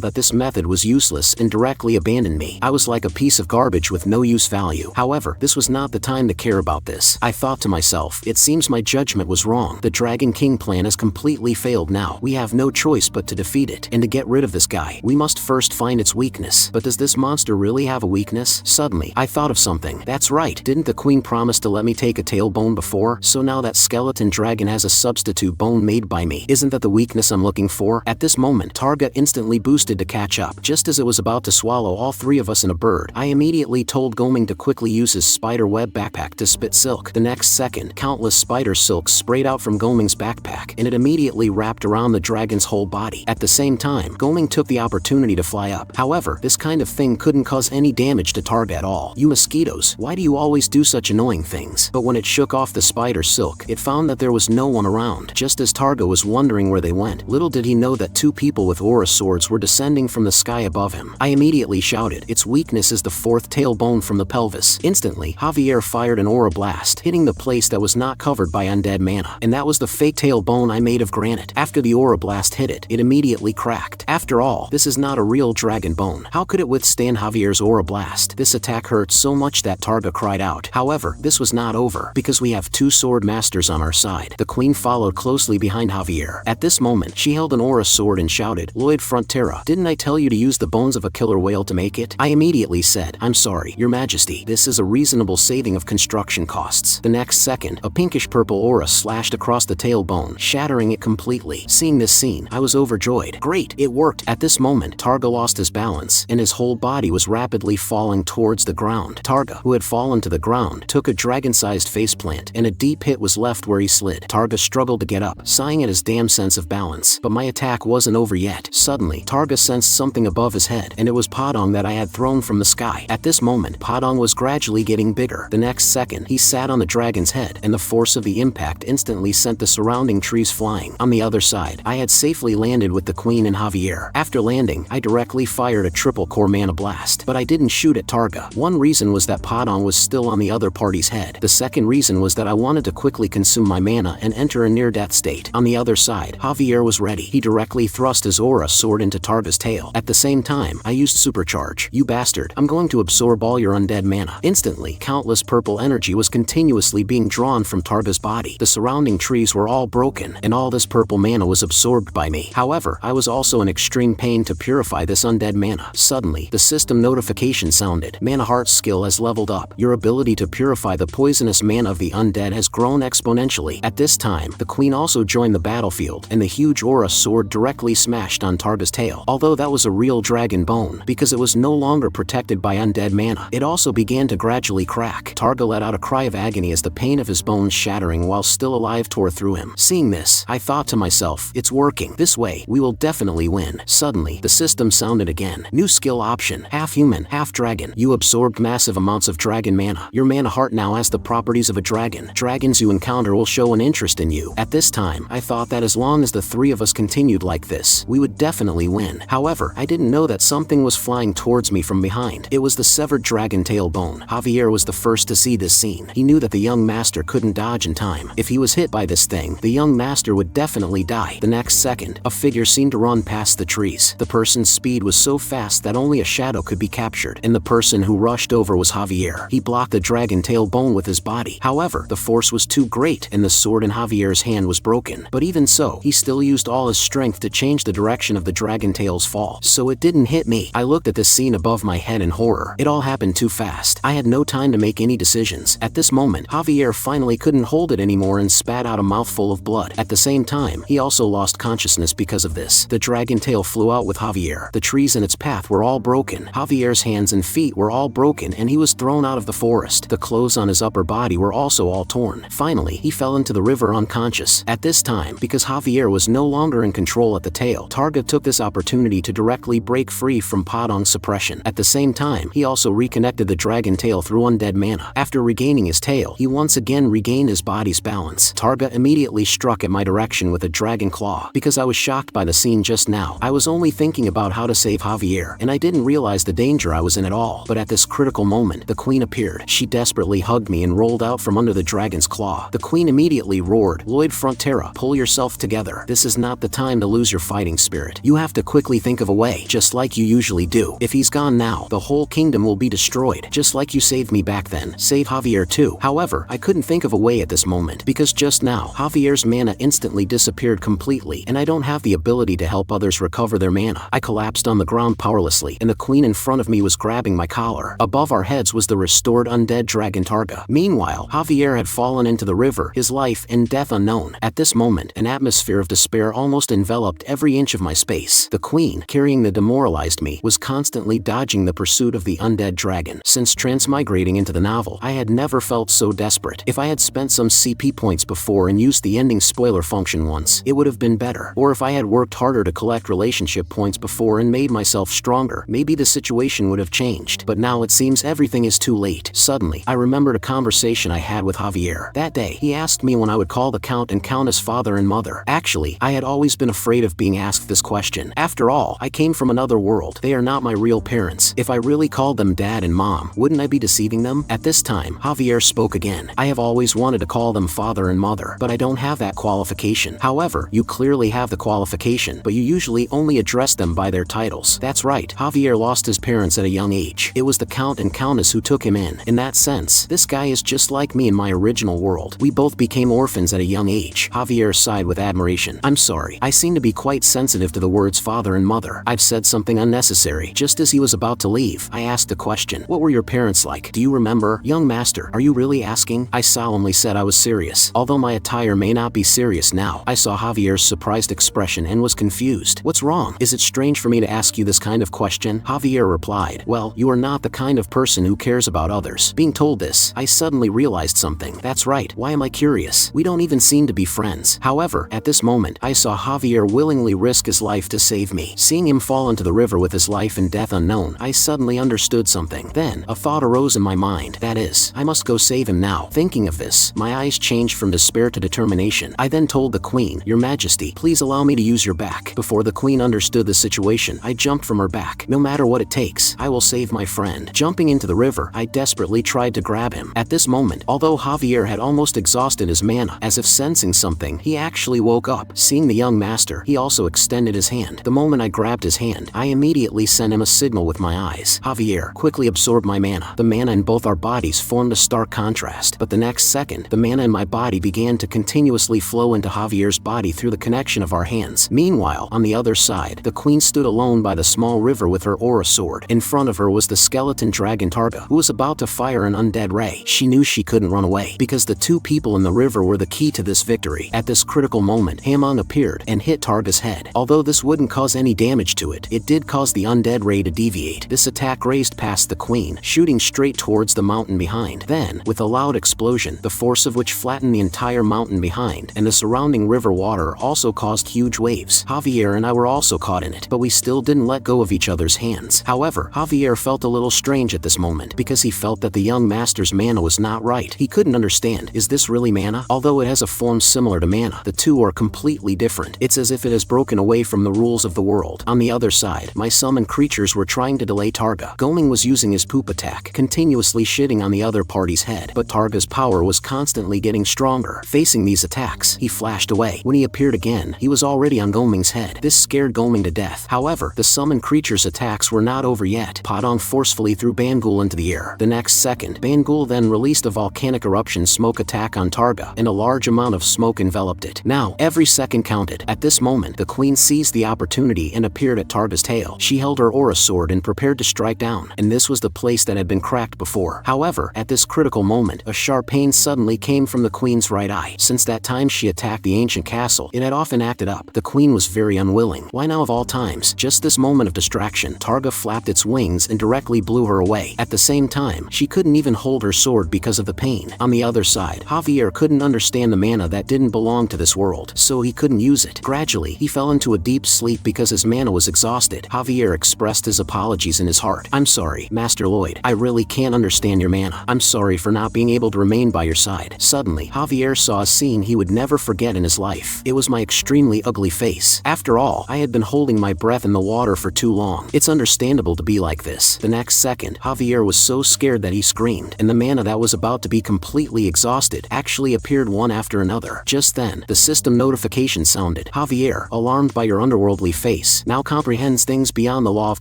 that this method was useless and directly abandoned me. I was like a piece of garbage with no use value. However, this was not the time to care about this. I thought to myself, it seems my judgment was wrong. The Dragon King plan has completely failed now. We have no choice but to defeat it. And to get rid of this guy, we must first find its weakness. But does this monster really have a weakness? Suddenly, I thought of something. That's right, didn't the queen promise to let me take a tailbone before? So now that skeleton dragon has a substitute bone made by me. Isn't that the weakness I'm looking for? At this moment, Targa instantly boosted to catch up. Just as it was about to swallow all three of us in a bird, I immediately told Goming to quickly use his spider web backpack to spit silk. The next second, countless spider silks sprayed out from Goming's backpack, and it immediately wrapped around the dragon's whole body. At the same time, Goming took the opportunity to fly up. However, this kind of thing couldn't cause any damage to Targa at all. "You mosquitoes, why do you always do such annoying things?" But when it shook off the spider silk, it found that there was no one around. Just as Targa was wondering where they went, little did he know that two people with aura swords were descending from the sky above him. I immediately shouted, "Its weakness is the fourth tailbone from the pelvis." Instantly, Javier fired an aura blast, hitting the place that was not covered by undead mana, and that was the fake tailbone I made of granite. After the aura blast hit it, it immediately cracked. After all, this is not a real dragon bone. How could it withstand Javier's aura blast? This attack hurt so much that Targa cried out. However, this was not over, because we have two sword masters on our side. The queen followed closely behind Javier. At this moment, she held an aura sword and shouted, "Lloyd Frontera, didn't I tell you to use the bones of a killer whale to make it?" I immediately said, "I'm sorry, Your Majesty, this is a reasonable saving of construction costs." The next second, a pinkish-purple aura slashed across the tailbone, shattering it completely. Seeing this scene, I was overjoyed. Great, it worked. At this moment, Targa lost his balance, and his whole body was rapidly falling towards the ground. Targa, who had fallen to the ground, took a dragon-sized faceplant, and a deep hit was left where he slid. Targa struggled to get up, sighing at his damn sense of balance. But my attack wasn't over yet. Suddenly, Targa sensed something above his head, and it was Padong that I had thrown from the sky. At this moment, Padong was gradually getting bigger. The next second, he sat on the dragon's head, and the force of the impact instantly sent the surrounding trees flying. On the other side, I had safely landed with with the queen and Javier. After landing, I directly fired a triple core mana blast, but I didn't shoot at Targa. One reason was that Padang was still on the other party's head. The second reason was that I wanted to quickly consume my mana and enter a near-death state. On the other side, Javier was ready. He directly thrust his aura sword into Targa's tail. At the same time, I used supercharge. You bastard, I'm going to absorb all your undead mana. Instantly, countless purple energy was continuously being drawn from Targa's body. The surrounding trees were all broken, and all this purple mana was absorbed by me. However, I was also in extreme pain to purify this undead mana. Suddenly, the system notification sounded. Mana Heart skill has leveled up. Your ability to purify the poisonous mana of the undead has grown exponentially. At this time, the queen also joined the battlefield, and the huge aura sword directly smashed on Targa's tail. Although that was a real dragon bone, because it was no longer protected by undead mana, it also began to gradually crack. Targa let out a cry of agony as the pain of his bones shattering while still alive tore through him. Seeing this, I thought to myself, it's working. This way, we will definitely win. Suddenly, the system sounded again. New skill option, half human, half dragon. You absorbed massive amounts of dragon mana. Your mana heart now has the properties of a dragon. Dragons you encounter will show an interest in you. At this time, I thought that as long as the three of us continued like this, we would definitely win. However, I didn't know that something was flying towards me from behind. It was the severed dragon tail bone. Javier was the first to see this scene. He knew that the young master couldn't dodge in time. If he was hit by this thing, the young master would definitely die. The next second, a figure seemed to run past the trees. The person's speed was so fast that only a shadow could be captured, and the person who rushed over was Javier. He blocked the dragon tail bone with his body. However, the force was too great, and the sword in Javier's hand was broken. But even so, he still used all his strength to change the direction of the dragon tail's fall, so it didn't hit me. I looked at this scene above my head in horror. It all happened too fast. I had no time to make any decisions. At this moment, Javier finally couldn't hold it anymore and spat out a mouthful of blood. At the same time, he also lost consciousness because of this. The dragon tail flew out with Javier. The trees in its path were all broken. Javier's hands and feet were all broken, and he was thrown out of the forest. The clothes on his upper body were also all torn. Finally, he fell into the river unconscious. At this time, because Javier was no longer in control at the tail, Targa took this opportunity to directly break free from Padang's suppression. At the same time, he also reconnected the dragon tail through undead mana. After regaining his tail, he once again regained his body's balance. Targa immediately struck at my direction with a dragon claw. Because I was shocked by the scene just now, I was only thinking about how to save Javier, and I didn't realize the danger I was in at all. But at this critical moment, the queen appeared. She desperately hugged me and rolled out from under the dragon's claw. The queen immediately roared, "Lloyd Frontera, pull yourself together. This is not the time to lose your fighting spirit. You have to quickly think of a way, just like you usually do. If he's gone now, the whole kingdom will be destroyed, just like you saved me back then. Save Javier too." However, I couldn't think of a way at this moment, because just now, Javier's mana instantly disappeared completely, and I don't have the ability to help others recover their mana. I collapsed on the ground powerlessly, and the queen in front of me was grabbing my collar. Above our heads was the restored undead dragon Targa. Meanwhile, Javier had fallen into the river, his life in death unknown. At this moment, an atmosphere of despair almost enveloped every inch of my space. The queen, carrying the demoralized me, was constantly dodging the pursuit of the undead dragon. Since transmigrating into the novel, I had never felt so desperate. If I had spent some CP points before and used the ending spoiler function once, it would have been better. Or if I had worked harder to collect relationship points before and made myself stronger, maybe the situation would have changed. But now it seems everything is too late. Suddenly, I remembered a conversation I had with Javier. That day, he asked me when I would call the Count and Countess father and mother. Actually, I had always been afraid of being asked this question. After all, I came from another world. They are not my real parents. If I really called them dad and mom, wouldn't I be deceiving them? At this time, Javier spoke again. I have always wanted to call them father and mother, but I don't have that qualification. However, you clearly have the qualification, but you usually only address them by their titles. That's right, Javier lost his parents at a young age. It was the Count and Countess who took him in. In that sense, this guy is just like me in my original world. We both became orphans at a young age. Javier sighed with admiration. I'm sorry, I seem to be quite sensitive to the words father and mother. I've said something unnecessary. Just as he was about to leave, I asked a question. What were your parents like? Do you remember? Young master, are you really asking? I solemnly said I was serious. Although my attire may not be serious now, I saw Javier's surprised expression and was confused. What's wrong? Is it strange for me to ask you this kind of question? Javier replied, well, you are not the kind of person who cares about others. Being told this, I suddenly realized something. That's right, why am I curious? We don't even seem to be friends. However, at this moment, I saw Javier willingly risk his life to save me. Seeing him fall into the river with his life in death unknown, I suddenly understood something. Then, a thought arose in my mind. That is, I must go save him now. Thinking of this, my eyes changed from despair to determination. I then told the queen, Your Majesty, please allow me to use your your back. Before the queen understood the situation, I jumped from her back. No matter what it takes, I will save my friend. Jumping into the river, I desperately tried to grab him. At this moment, although Javier had almost exhausted his mana, as if sensing something, he actually woke up. Seeing the young master, he also extended his hand. The moment I grabbed his hand, I immediately sent him a signal with my eyes. Javier quickly absorbed my mana. The mana in both our bodies formed a stark contrast, but the next second, the mana in my body began to continuously flow into Javier's body through the connection of our hands. Meanwhile, on the other side, the queen stood alone by the small river with her aura sword. In front of her was the skeleton dragon Targa, who was about to fire an undead ray. She knew she couldn't run away, because the two people in the river were the key to this victory. At this critical moment, Hamon appeared and hit Targa's head. Although this wouldn't cause any damage to it, it did cause the undead ray to deviate. This attack raced past the queen, shooting straight towards the mountain behind. Then, with a loud explosion, the force of which flattened the entire mountain behind, and the surrounding river water also caused huge waves. Javier and I were also caught in it, but we still didn't let go of each other's hands. However, Javier felt a little strange at this moment, because he felt that the young master's mana was not right. He couldn't understand, is this really mana? Although it has a form similar to mana, the two are completely different. It's as if it has broken away from the rules of the world. On the other side, my summoned creatures were trying to delay Targa. Goming was using his poop attack, continuously shitting on the other party's head, but Targa's power was constantly getting stronger. Facing these attacks, he flashed away. When he appeared again, he was already on Goming's head. This scared Goming to death. However, the summoned creature's attacks were not over yet. Padong forcefully threw Bangul into the air. The next second, Bangul then released a volcanic eruption smoke attack on Targa, and a large amount of smoke enveloped it. Now, every second counted. At this moment, the queen seized the opportunity and appeared at Targa's tail. She held her aura sword and prepared to strike down, and this was the place that had been cracked before. However, at this critical moment, a sharp pain suddenly came from the queen's right eye. Since that time she attacked the ancient castle, it had often acted up. The queen was very unwilling. Why now of all times? Just this moment of distraction, Targa flapped its wings and directly blew her away. At the same time, she couldn't even hold her sword because of the pain. On the other side, Javier couldn't understand the mana that didn't belong to this world, so he couldn't use it. Gradually, he fell into a deep sleep because his mana was exhausted. Javier expressed his apologies in his heart. I'm sorry, Master Lloyd. I really can't understand your mana. I'm sorry for not being able to remain by your side. Suddenly, Javier saw a scene he would never forget in his life. It was my extremely ugly face. After all, I had been holding my breath in the water for too long. It's understandable to be like this. The next second, Javier was so scared that he screamed, and the mana that was about to be completely exhausted actually appeared one after another. Just then, the system notification sounded. Javier, alarmed by your underworldly face, now comprehends things beyond the law of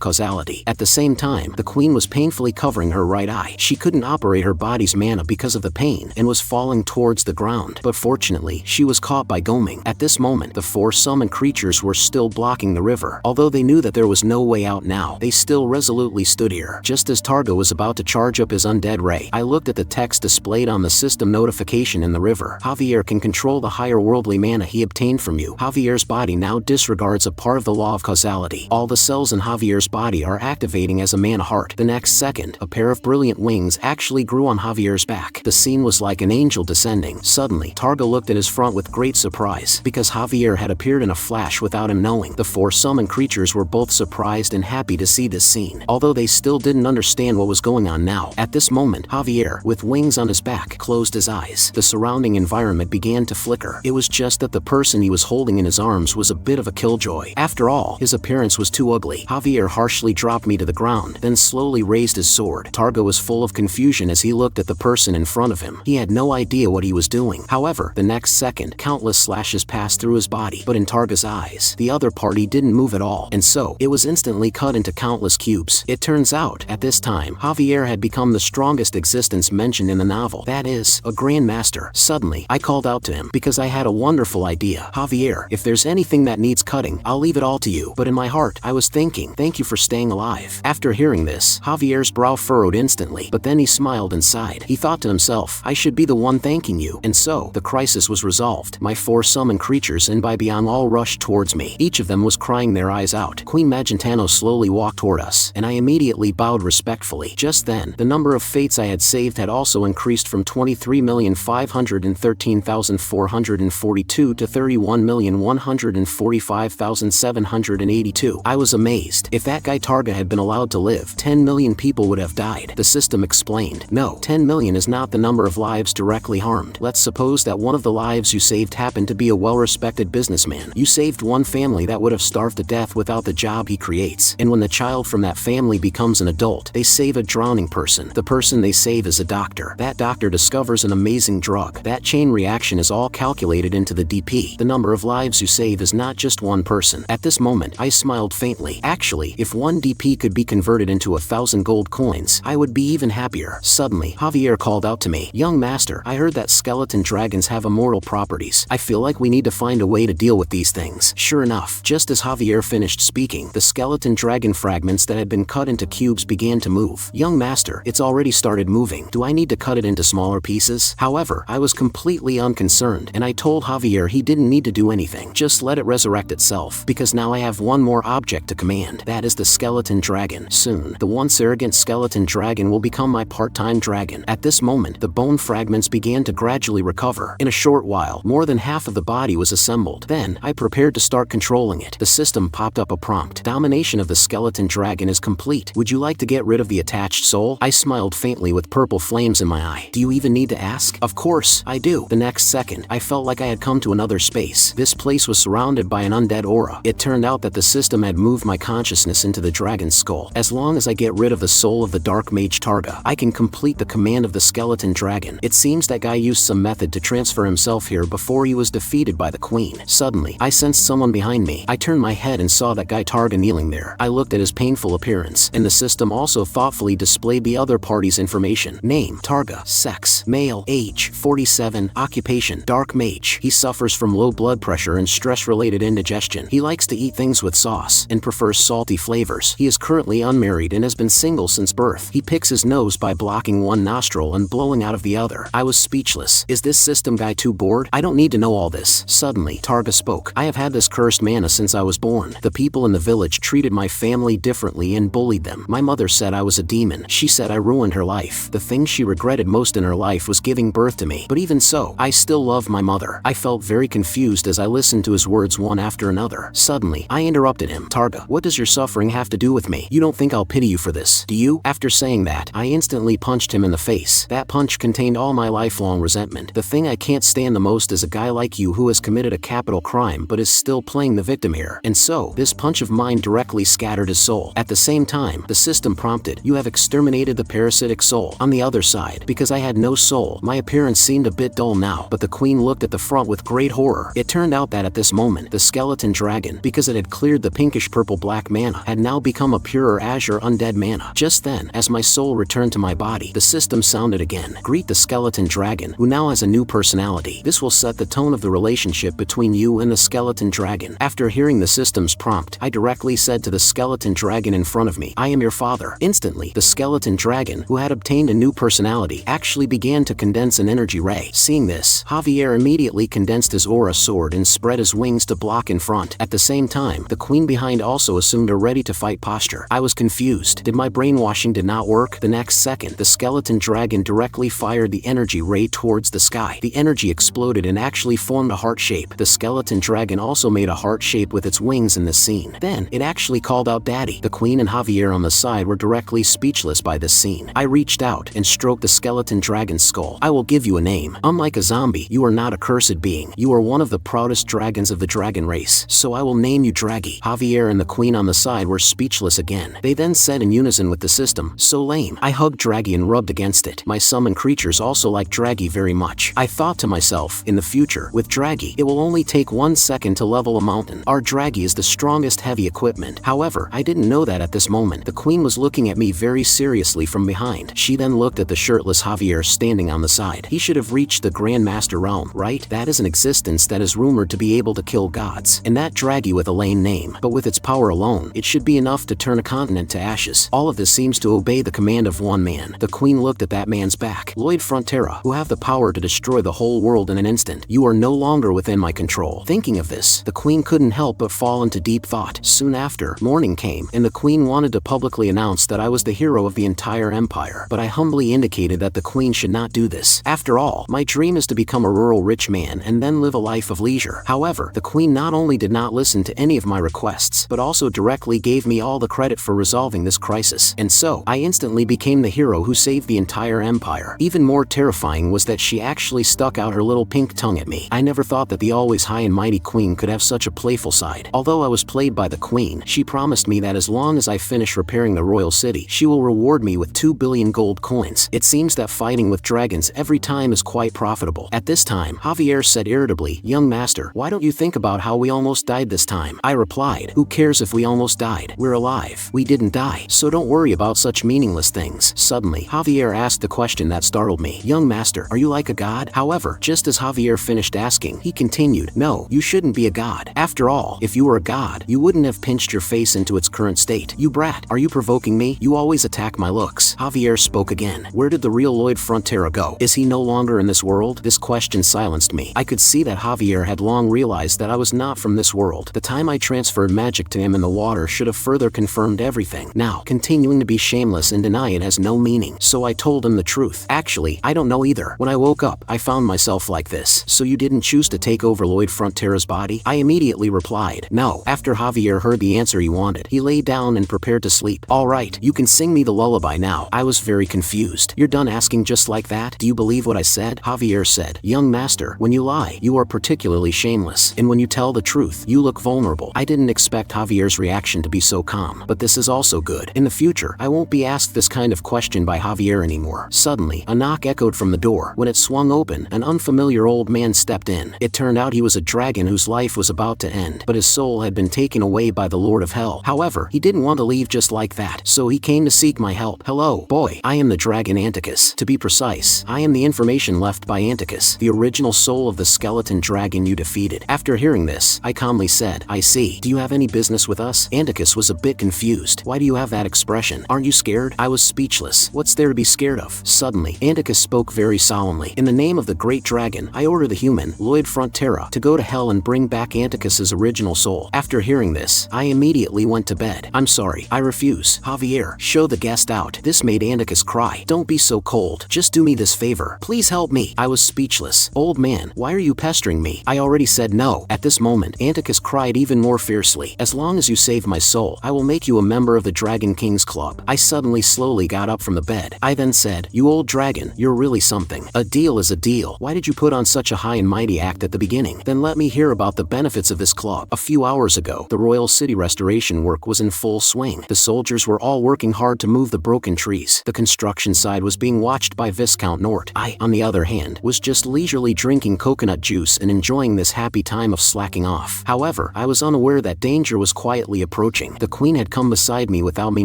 causality. At the same time, the queen was painfully covering her right eye. She couldn't operate her body's mana because of the pain, and was falling towards the ground. But fortunately, she was caught by Goming. At this moment, the four summoned creatures were still blocking the river. Although they knew that there was no way out now, they still resolutely stood here. Just as Targa was about to charge up his undead ray, I looked at the text displayed on the system notification in the river. Javier can control the higher worldly mana he obtained from you. Javier's body now disregards a part of the law of causality. All the cells in Javier's body are activating as a mana heart. The next second, a pair of brilliant wings actually grew on Javier's back. The scene was like an angel descending. Suddenly, Targa looked at his front with great surprise, because Javier had appeared in a flash without him knowing. The four summoned creatures were both surprised and happy to see this scene, although they still didn't understand what was going on now. At this moment, Javier, with wings on his back, closed his eyes. The surrounding environment began to flicker. It was just that the person he was holding in his arms was a bit of a killjoy. After all, his appearance was too ugly. Javier harshly dropped me to the ground, then slowly raised his sword. Targa was full of confusion as he looked at the person in front of him. He had no idea what he was doing. However, the next second, countless slashes passed through his body, but in Targa's eyes, the other party didn't move at all, and so, it was instantly cut into countless cubes. It turns out, at this time, Javier had become the strongest existence mentioned in the novel. That is, a grandmaster. Suddenly, I called out to him, because I had a wonderful idea. Javier, if there's anything that needs cutting, I'll leave it all to you. But in my heart, I was thinking, thank you for staying alive. After hearing this, Javier's brow furrowed instantly, but then he smiled and sighed. He thought to himself, I should be the one thanking you. And so, the crisis was resolved. My four summoned creatures and by beyond all rushed towards me. Each of them was crying their eyes out. Queen Magentano slowly walked toward us, and I immediately bowed respectfully. Just then, the number of fates I had saved had also increased from 23,513,442 to 31,145,782. I was amazed. If that guy Targa had been allowed to live, 10 million people would have died. The system explained. No, 10 million is not the number of lives directly harmed. Let's suppose that one of the lives you saved happened to be a well-respected businessman. You saved saved one family that would have starved to death without the job he creates. And when the child from that family becomes an adult, they save a drowning person. The person they save is a doctor. That doctor discovers an amazing drug. That chain reaction is all calculated into the DP. The number of lives you save is not just one person. At this moment, I smiled faintly. Actually, if one DP could be converted into 1,000 gold coins, I would be even happier. Suddenly, Javier called out to me, "Young master, I heard that skeleton dragons have immortal properties. I feel like we need to find a way to deal with these things." Sure enough, just as Javier finished speaking, the skeleton dragon fragments that had been cut into cubes began to move. "Young master, it's already started moving. Do I need to cut it into smaller pieces?" However, I was completely unconcerned, and I told Javier he didn't need to do anything. Just let it resurrect itself, because now I have one more object to command. That is the skeleton dragon. Soon, the once arrogant skeleton dragon will become my part-time dragon. At this moment, the bone fragments began to gradually recover. In a short while, more than half of the body was assembled. Then, I prepared to start controlling it. The system popped up a prompt. "Domination of the skeleton dragon is complete. Would you like to get rid of the attached soul?" I smiled faintly with purple flames in my eye. "Do you even need to ask?" "Of course, I do." The next second, I felt like I had come to another space. This place was surrounded by an undead aura. It turned out that the system had moved my consciousness into the dragon's skull. As long as I get rid of the soul of the dark mage Targa, I can complete the command of the skeleton dragon. It seems that guy used some method to transfer himself here before he was defeated by the queen. Suddenly, I sensed someone behind me. I turned my head and saw that guy Targa kneeling there. I looked at his painful appearance, and the system also thoughtfully displayed the other party's information. Name, Targa. Sex, male. Age, 47. Occupation, dark mage. He suffers from low blood pressure and stress-related indigestion. He likes to eat things with sauce, and prefers salty flavors. He is currently unmarried and has been single since birth. He picks his nose by blocking one nostril and blowing out of the other. I was speechless. Is this system guy too bored? I don't need to know all this. Suddenly, Targa spoke. "I have had this cursed mana since I was born. The people in the village treated my family differently and bullied them. My mother said I was a demon. She said I ruined her life. The thing she regretted most in her life was giving birth to me. But even so, I still love my mother." I felt very confused as I listened to his words one after another. Suddenly, I interrupted him. "Targa, what does your suffering have to do with me? You don't think I'll pity you for this, do you?" After saying that, I instantly punched him in the face. That punch contained all my lifelong resentment. The thing I can't stand the most is a guy like you who has committed a capital crime but is still playing the victim here. And so, this punch of mine directly scattered his soul. At the same time, the system prompted, "You have exterminated the parasitic soul." On the other side, because I had no soul, my appearance seemed a bit dull now, but the queen looked at the front with great horror. It turned out that at this moment, the skeleton dragon, because it had cleared the pinkish purple black mana, had now become a purer azure undead mana. Just then, as my soul returned to my body, the system sounded again. "Greet the skeleton dragon, who now has a new personality. This will set the tone of the relationship between you and the skeleton dragon." After hearing the system's prompt, I directly said to the skeleton dragon in front of me, "I am your father." Instantly, the skeleton dragon, who had obtained a new personality, actually began to condense an energy ray. Seeing this, Javier immediately condensed his aura sword and spread his wings to block in front. At the same time, the queen behind also assumed a ready-to-fight posture. I was confused. Did my brainwashing did not work? The next second, the skeleton dragon directly fired the energy ray towards the sky. The energy exploded and actually formed a heart shape. The skeleton dragon also made a heart shape with its wings in this scene. Then, it actually called out Daddy. The queen and Javier on the side were directly speechless by this scene. I reached out and stroked the skeleton dragon's skull. "I will give you a name. Unlike a zombie, you are not a cursed being. You are one of the proudest dragons of the dragon race. So I will name you Draggy." Javier and the queen on the side were speechless again. They then said in unison with the system, "So lame." I hugged Draggy and rubbed against it. My summoned creatures also like Draggy very much. I thought to myself, in the future, with Draggy, it will only take 1 second to level a mountain. Our Draggy is the strongest heavy equipment. However, I didn't know that at this moment. The queen was looking at me very seriously from behind. She then looked at the shirtless Javier standing on the side. He should have reached the Grand Master realm, right? That is an existence that is rumored to be able to kill gods. And that Draggy with a lame name, but with its power alone, it should be enough to turn a continent to ashes. All of this seems to obey the command of one man. The queen looked at that man's back. "Lloyd Frontera, who have the power to destroy the whole world in an instant. You are no longer within my control." Thinking of this, the queen couldn't help but fall into deep thought. Soon after, morning came, and the queen wanted to publicly announce that I was the hero of the entire empire. But I humbly indicated that the queen should not do this. After all, my dream is to become a rural rich man and then live a life of leisure. However, the queen not only did not listen to any of my requests, but also directly gave me all the credit for resolving this crisis. And so, I instantly became the hero who saved the entire empire. Even more terrifying was that she actually stuck out her little pink tongue at me. I never thought that the always high and mighty queen queen could have such a playful side. Although I was played by the queen, she promised me that as long as I finish repairing the royal city, she will reward me with 2 billion gold coins. It seems that fighting with dragons every time is quite profitable. At this time, Javier said irritably, "Young master, why don't you think about how we almost died this time?" I replied, "Who cares if we almost died? We're alive. We didn't die, so don't worry about such meaningless things." Suddenly, Javier asked the question that startled me. "Young master, are you like a god?" However, just as Javier finished asking, he continued, "No, you shouldn't be a god. After all, if you were a god, you wouldn't have pinched your face into its current state. You brat, are you provoking me? You always attack my looks." Javier spoke again. "Where did the real Lloyd Frontera go? Is he no longer in this world?" This question silenced me. I could see that Javier had long realized that I was not from this world. The time I transferred magic to him in the water should have further confirmed everything. Now, continuing to be shameless and deny it has no meaning, so I told him the truth. "Actually, I don't know either. When I woke up, I found myself like this." "So you didn't choose to take over Lloyd Frontera's body?" I immediately replied, "No." After Javier heard the answer he wanted, he lay down and prepared to sleep. "All right, you can sing me the lullaby now." I was very confused. "You're done asking just like that? Do you believe what I said?" Javier said, "Young master, when you lie, you are particularly shameless, and when you tell the truth, you look vulnerable." I didn't expect Javier's reaction to be so calm, but this is also good. In the future, I won't be asked this kind of question by Javier anymore. Suddenly, a knock echoed from the door. When it swung open, an unfamiliar old man stepped in. It turned out he was a dragon whose life was about to end, but his soul had been taken away by the Lord of Hell. However, he didn't want to leave just like that, so he came to seek my help. "Hello, boy. I am the dragon Anticus. To be precise, I am the information left by Anticus, the original soul of the skeleton dragon you defeated." After hearing this, I calmly said, "I see. Do you have any business with us?" Anticus was a bit confused. "Why do you have that expression? Aren't you scared?" I was speechless. What's there to be scared of? Suddenly, Anticus spoke very solemnly. "In the name of the great dragon, I order the human, Lloyd Frontera, to go to hell and bring back Anticus's original soul." After hearing this, I immediately went to bed. "I'm sorry, I refuse. Javier, show the guest out." This made Anticus cry. "Don't be so cold. Just do me this favor. Please help me." I was speechless. "Old man, why are you pestering me? I already said no." At this moment, Anticus cried even more fiercely. "As long as you save my soul, I will make you a member of the Dragon King's Club." I suddenly slowly got up from the bed. I then said, "You old dragon, you're really something. A deal is a deal. Why did you put on such a high and mighty act at the beginning? Then let me hear about the benefits of this club." A few hours ago, the royal city restoration work was in full swing. The soldiers were all working hard to move the broken trees. The construction side was being watched by Viscount Nort. I, on the other hand, was just leisurely drinking coconut juice and enjoying this happy time of slacking off. However, I was unaware that danger was quietly approaching. The queen had come beside me without me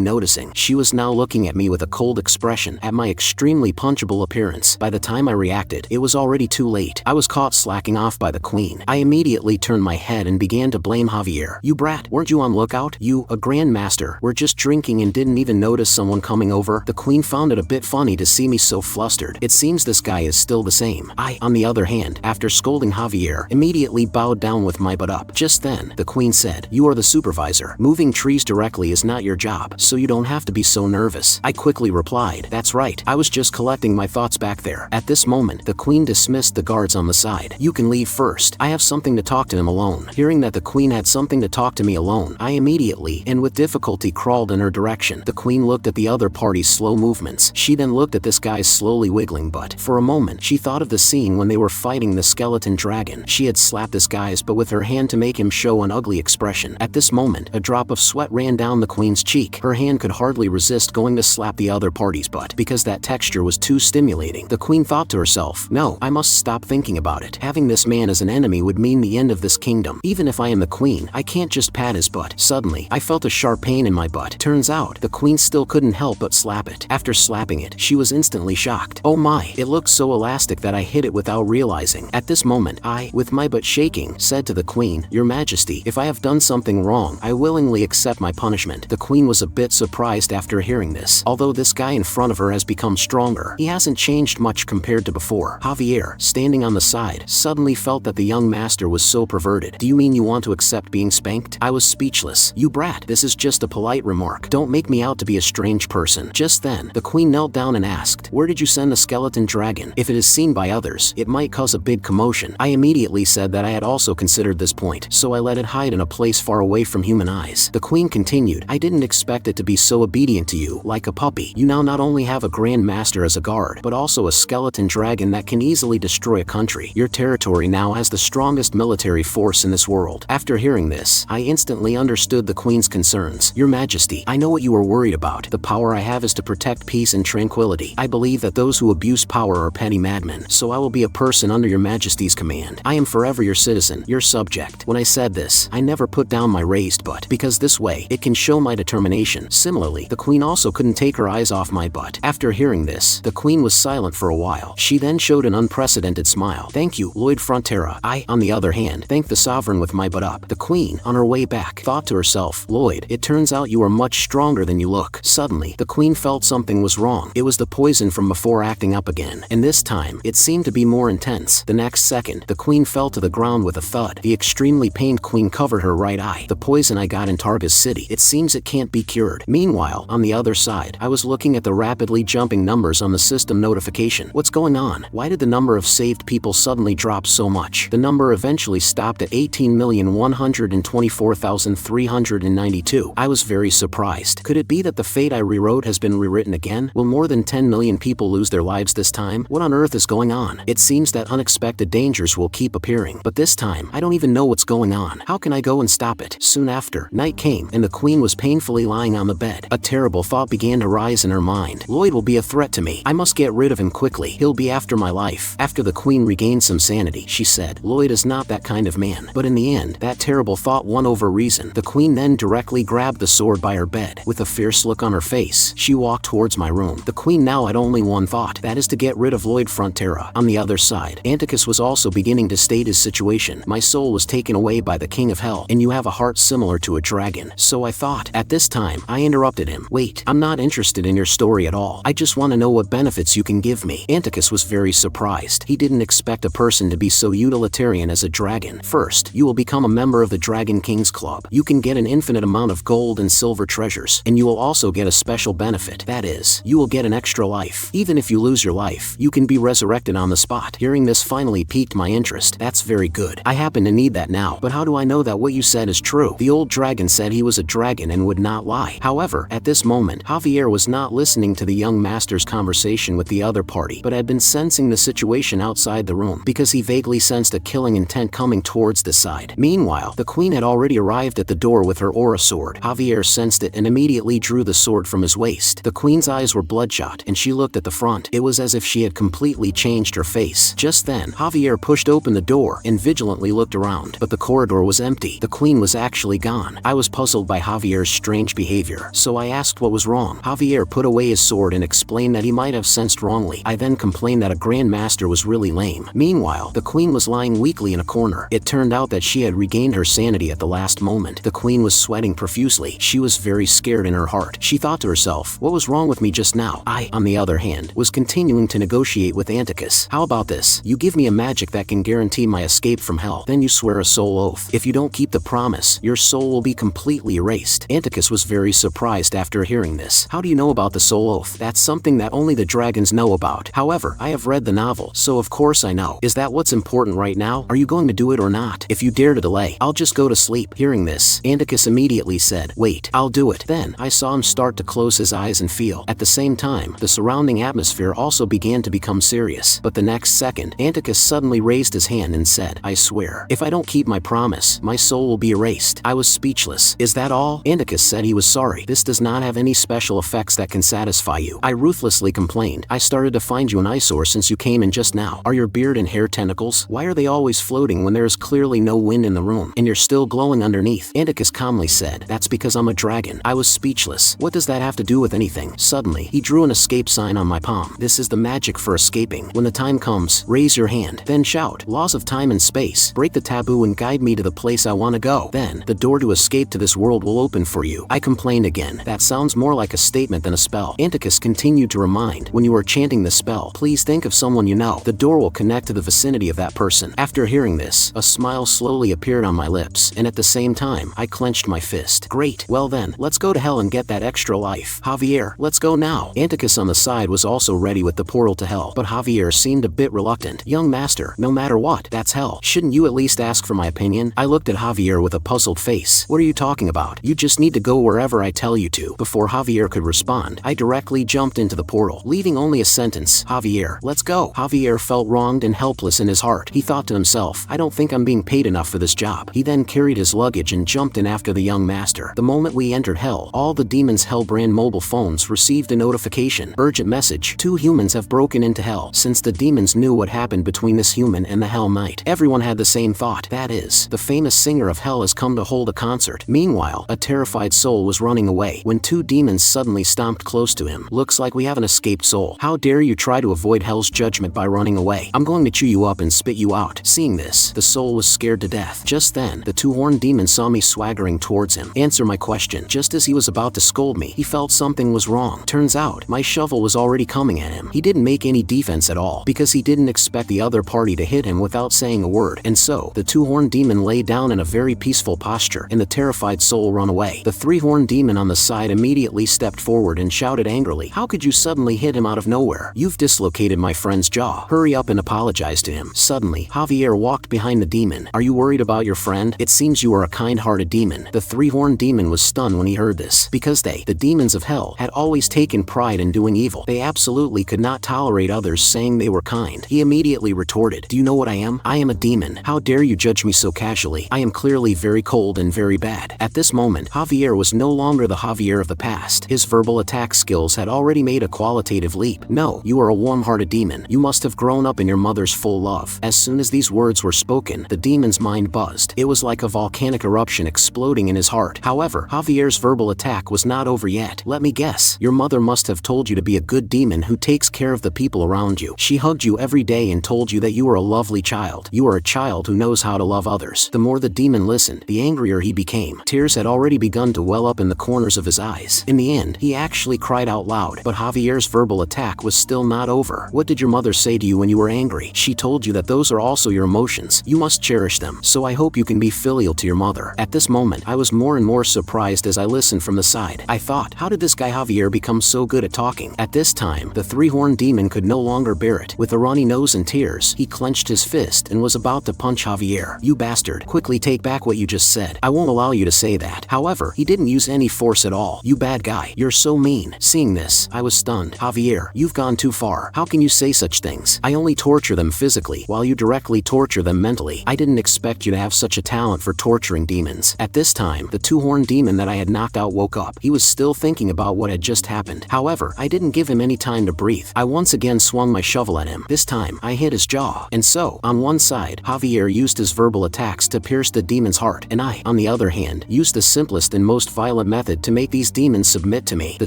noticing. She was now looking at me with a cold expression at my extremely punchable appearance. By the time I reacted, it was already too late. I was caught slacking off by the queen. I immediately turned my head and began to blame Javier. "You brat, weren't you on lookout? You, a grandmaster, were just drinking and didn't even notice someone coming over?" The queen found it a bit funny to see me so flustered. It seems this guy is still the same. I, on the other hand, after scolding Javier, immediately bowed down with my butt up. Just then, the queen said, "You are the supervisor. Moving trees directly is not your job, so you don't have to be so nervous." I quickly replied, "That's right. I was just collecting my thoughts back there." At this moment, the queen dismissed the guards on the side. "You can leave first. I have something to talk to him alone." Hearing that the queen had something to talk to me alone, I immediately, and with difficulty, crawled in her direction. The queen looked at the other party's slow movements. She then looked at this guy's slowly wiggling butt. For a moment, she thought of the scene when they were fighting the skeleton dragon. She had slapped this guy's butt with her hand to make him show an ugly expression. At this moment, a drop of sweat ran down the queen's cheek. Her hand could hardly resist going to slap the other party's butt because that texture was too stimulating. The queen thought to herself, "No, I must stop thinking about it. Having this man as an enemy would mean the end of this kingdom. Even if I am the queen, I can't just pat his butt." Suddenly, I felt a sharp pain in my butt. Turns out, the queen still couldn't help but slap it. After slapping it, she was instantly shocked. "Oh my, it looked so elastic that I hit it without realizing." At this moment, I, with my butt shaking, said to the queen, "Your Majesty, if I have done something wrong, I willingly accept my punishment." The queen was a bit surprised after hearing this. Although this guy in front of her has become stronger, he hasn't changed much compared to before. Javier, standing on the side, suddenly felt that the young master was so perverted. "Do you mean you want to accept being spanked?" I was speechless. "You brat, this is just a polite remark. Don't make me out to be a strange person." Just then, the queen knelt down and asked, "Where did you send the skeleton dragon? If it is seen by others, it might cause a big commotion." I immediately said that I had also considered this point, so I let it hide in a place far away from human eyes. The queen continued, "I didn't expect it to be so obedient to you, like a puppy. You now not only have a grand master as a guard, but also a skeleton dragon that can easily destroy a country. Your territory now has the strongest military military force in this world. After hearing this, I instantly understood the Queen's concerns. Your Majesty, I know what you are worried about. The power I have is to protect peace and tranquility. I believe that those who abuse power are petty madmen, so I will be a person under your Majesty's command. I am forever your citizen, your subject. When I said this, I never put down my raised butt, because this way, it can show my determination. Similarly, the Queen also couldn't take her eyes off my butt. After hearing this, the Queen was silent for a while. She then showed an unprecedented smile. Thank you, Lloyd Frontera. I, on the other hand, thanked the sovereign with my butt up. The Queen, on her way back, thought to herself, Lloyd, it turns out you are much stronger than you look. Suddenly, the Queen felt something was wrong. It was the poison from before acting up again, and this time, it seemed to be more intense. The next second, the Queen fell to the ground with a thud. The extremely pained Queen covered her right eye. The poison I got in Targa's city, it seems it can't be cured. Meanwhile, on the other side, I was looking at the rapidly jumping numbers on the system notification. What's going on? Why did the number of saved people suddenly drop so much? The number eventually stopped at 18,124,392. I was very surprised. Could it be that the fate I rewrote has been rewritten again? Will more than 10 million people lose their lives this time? What on earth is going on? It seems that unexpected dangers will keep appearing, but this time, I don't even know what's going on. How can I go and stop it? Soon after, night came, and the Queen was painfully lying on the bed. A terrible thought began to rise in her mind. Lloyd will be a threat to me. I must get rid of him quickly. He'll be after my life. After the Queen regained some sanity, she said, Lloyd is not that kind of man. But in the end, that terrible thought won over reason. The Queen then directly grabbed the sword by her bed. With a fierce look on her face, she walked towards my room. The Queen now had only one thought, that is to get rid of Lloyd Frontera. On the other side, Anticus was also beginning to state his situation. My soul was taken away by the King of Hell, and you have a heart similar to a dragon. So I thought. At this time, I interrupted him. Wait, I'm not interested in your story at all. I just want to know what benefits you can give me. Anticus was very surprised. He didn't expect a person to be so utilitarian as a dragon. First, you will become a member of the Dragon Kings Club. You can get an infinite amount of gold and silver treasures, and you will also get a special benefit. That is, you will get an extra life. Even if you lose your life, you can be resurrected on the spot. Hearing this finally piqued my interest. That's very good. I happen to need that now. But how do I know that what you said is true? The old dragon said he was a dragon and would not lie. However, at this moment, Javier was not listening to the young master's conversation with the other party, but had been sensing the situation outside the room, because he vaguely sensed a killing intent coming towards the side. Meanwhile, the Queen had already arrived at the door with her aura sword. Javier sensed it and immediately drew the sword from his waist. The Queen's eyes were bloodshot, and she looked at the front. It was as if she had completely changed her face. Just then, Javier pushed open the door and vigilantly looked around, but the corridor was empty. The Queen was actually gone. I was puzzled by Javier's strange behavior, so I asked what was wrong. Javier put away his sword and explained that he might have sensed wrongly. I then complained that a Grand Master was really lame. Meanwhile, the Queen was lying weakly in a corner. It turned out that she had regained her sanity at the last moment. The Queen was sweating profusely. She was very scared in her heart. She thought to herself, what was wrong with me just now? I, on the other hand, was continuing to negotiate with Anticus. How about this? You give me a magic that can guarantee my escape from hell. Then you swear a soul oath. If you don't keep the promise, your soul will be completely erased. Anticus was very surprised after hearing this. How do you know about the soul oath? That's something that only the dragons know about. However, I have read the novel, so of course I know. Is that what's important right now? Are you going to do it or not? If you dare to delay, I'll just go to sleep. Hearing this, Anticus immediately said, wait, I'll do it. Then, I saw him start to close his eyes and feel. At the same time, the surrounding atmosphere also began to become serious. But the next second, Anticus suddenly raised his hand and said, I swear, if I don't keep my promise, my soul will be erased. I was speechless. Is that all? Anticus said he was sorry. This does not have any special effects that can satisfy you. I ruthlessly complained. I started to find you an eyesore since you came in just now. Are your beard and hair tentacles? Why are they always floating when there is clearly no wind in the room, and you're still glowing underneath? Anticus calmly said, that's because I'm a dragon. I was speechless. What does that have to do with anything? Suddenly, he drew an escape sign on my palm. This is the magic for escaping. When the time comes, raise your hand, then shout, laws of time and space, break the taboo and guide me to the place I want to go. Then, the door to escape to this world will open for you. I complained again. That sounds more like a statement than a spell. Anticus continued to remind, when you are chanting the spell, please think of someone you know. The door will connect to the vicinity of that person. After hearing this, a smile slowly appeared on my lips, and at the same time, I clenched my fist. Great. Well then, let's go to hell and get that extra life. Javier, let's go now. Anticus on the side was also ready with the portal to hell, but Javier seemed a bit reluctant. Young master, no matter what, that's hell. Shouldn't you at least ask for my opinion? I looked at Javier with a puzzled face. What are you talking about? You just need to go wherever I tell you to. Before Javier could respond, I directly jumped into the portal, leaving only a sentence. Javier, let's go. Javier felt wronged and helpless in his heart. He thought to himself, I don't think I'm being paid enough for this job." He then carried his luggage and jumped in after the young master. The moment we entered hell, all the demons' Hell-brand mobile phones received a notification. "Urgent message. 2 humans have broken into hell." Since the demons knew what happened between this human and the Hell Knight, everyone had the same thought. That is, the famous singer of hell has come to hold a concert. Meanwhile, a terrified soul was running away when 2 demons suddenly stomped close to him. "Looks like we have an escaped soul. How dare you try to avoid hell's judgment by running away? I'm going to chew you up and spit you out." Seeing this, the soul was scared to death. Just then, the 2-horned demon saw me swaggering towards him. "Answer my question." Just as he was about to scold me, he felt something was wrong. Turns out, my shovel was already coming at him. He didn't make any defense at all, because he didn't expect the other party to hit him without saying a word. And so, the 2-horned demon lay down in a very peaceful posture, and the terrified soul ran away. The 3-horned demon on the side immediately stepped forward and shouted angrily, "How could you suddenly hit him out of nowhere? You've dislocated my friend's jaw. Hurry up and apologize to him." Suddenly, Javier walked behind the demon. "Are you worried about your friend? It seems you are a kind-hearted demon." The 3-horned demon was stunned when he heard this, because they, the demons of hell, had always taken pride in doing evil. They absolutely could not tolerate others saying they were kind. He immediately retorted, "Do you know what I am? I am a demon. How dare you judge me so casually? I am clearly very cold and very bad." At this moment, Javier was no longer the Javier of the past. His verbal attack skills had already made a qualitative leap. "No, you are a warm-hearted demon. You must have grown up in your mother's full love." As soon as these words were spoken, the demon's mind buzzed. It was like a volcanic eruption exploding in his heart. However, Javier's verbal attack was not over yet. "Let me guess. Your mother must have told you to be a good demon who takes care of the people around you. She hugged you every day and told you that you are a lovely child. You are a child who knows how to love others." The more the demon listened, the angrier he became. Tears had already begun to well up in the corners of his eyes. In the end, he actually cried out loud. But Javier's verbal attack was still not over. "What did your mother say to you when you were angry?" "She told you that those are also your emotions. You must cherish them. So I hope you can be filial to your mother." At this moment, I was more and more surprised as I listened from the side. I thought, how did this guy Javier become so good at talking? At this time, the 3-horned demon could no longer bear it. With a runny nose and tears, he clenched his fist and was about to punch Javier. "You bastard, quickly take back what you just said. I won't allow you to say that." However, he didn't use any force at all. "You bad guy, you're so mean." Seeing this, I was stunned. "Javier, you've gone too far. How can you say such things? I only torture them physically, while you directly torture them mentally. I didn't expect you to have such a talent for torturing demons." At this time, the 2-horned demon that I had knocked out woke up. He was still thinking about what had just happened. However, I didn't give him any time to breathe. I once again swung my shovel at him. This time, I hit his jaw. And so, on one side, Javier used his verbal attacks to pierce the demon's heart, and I, on the other hand, used the simplest and most violent method to make these demons submit to me. The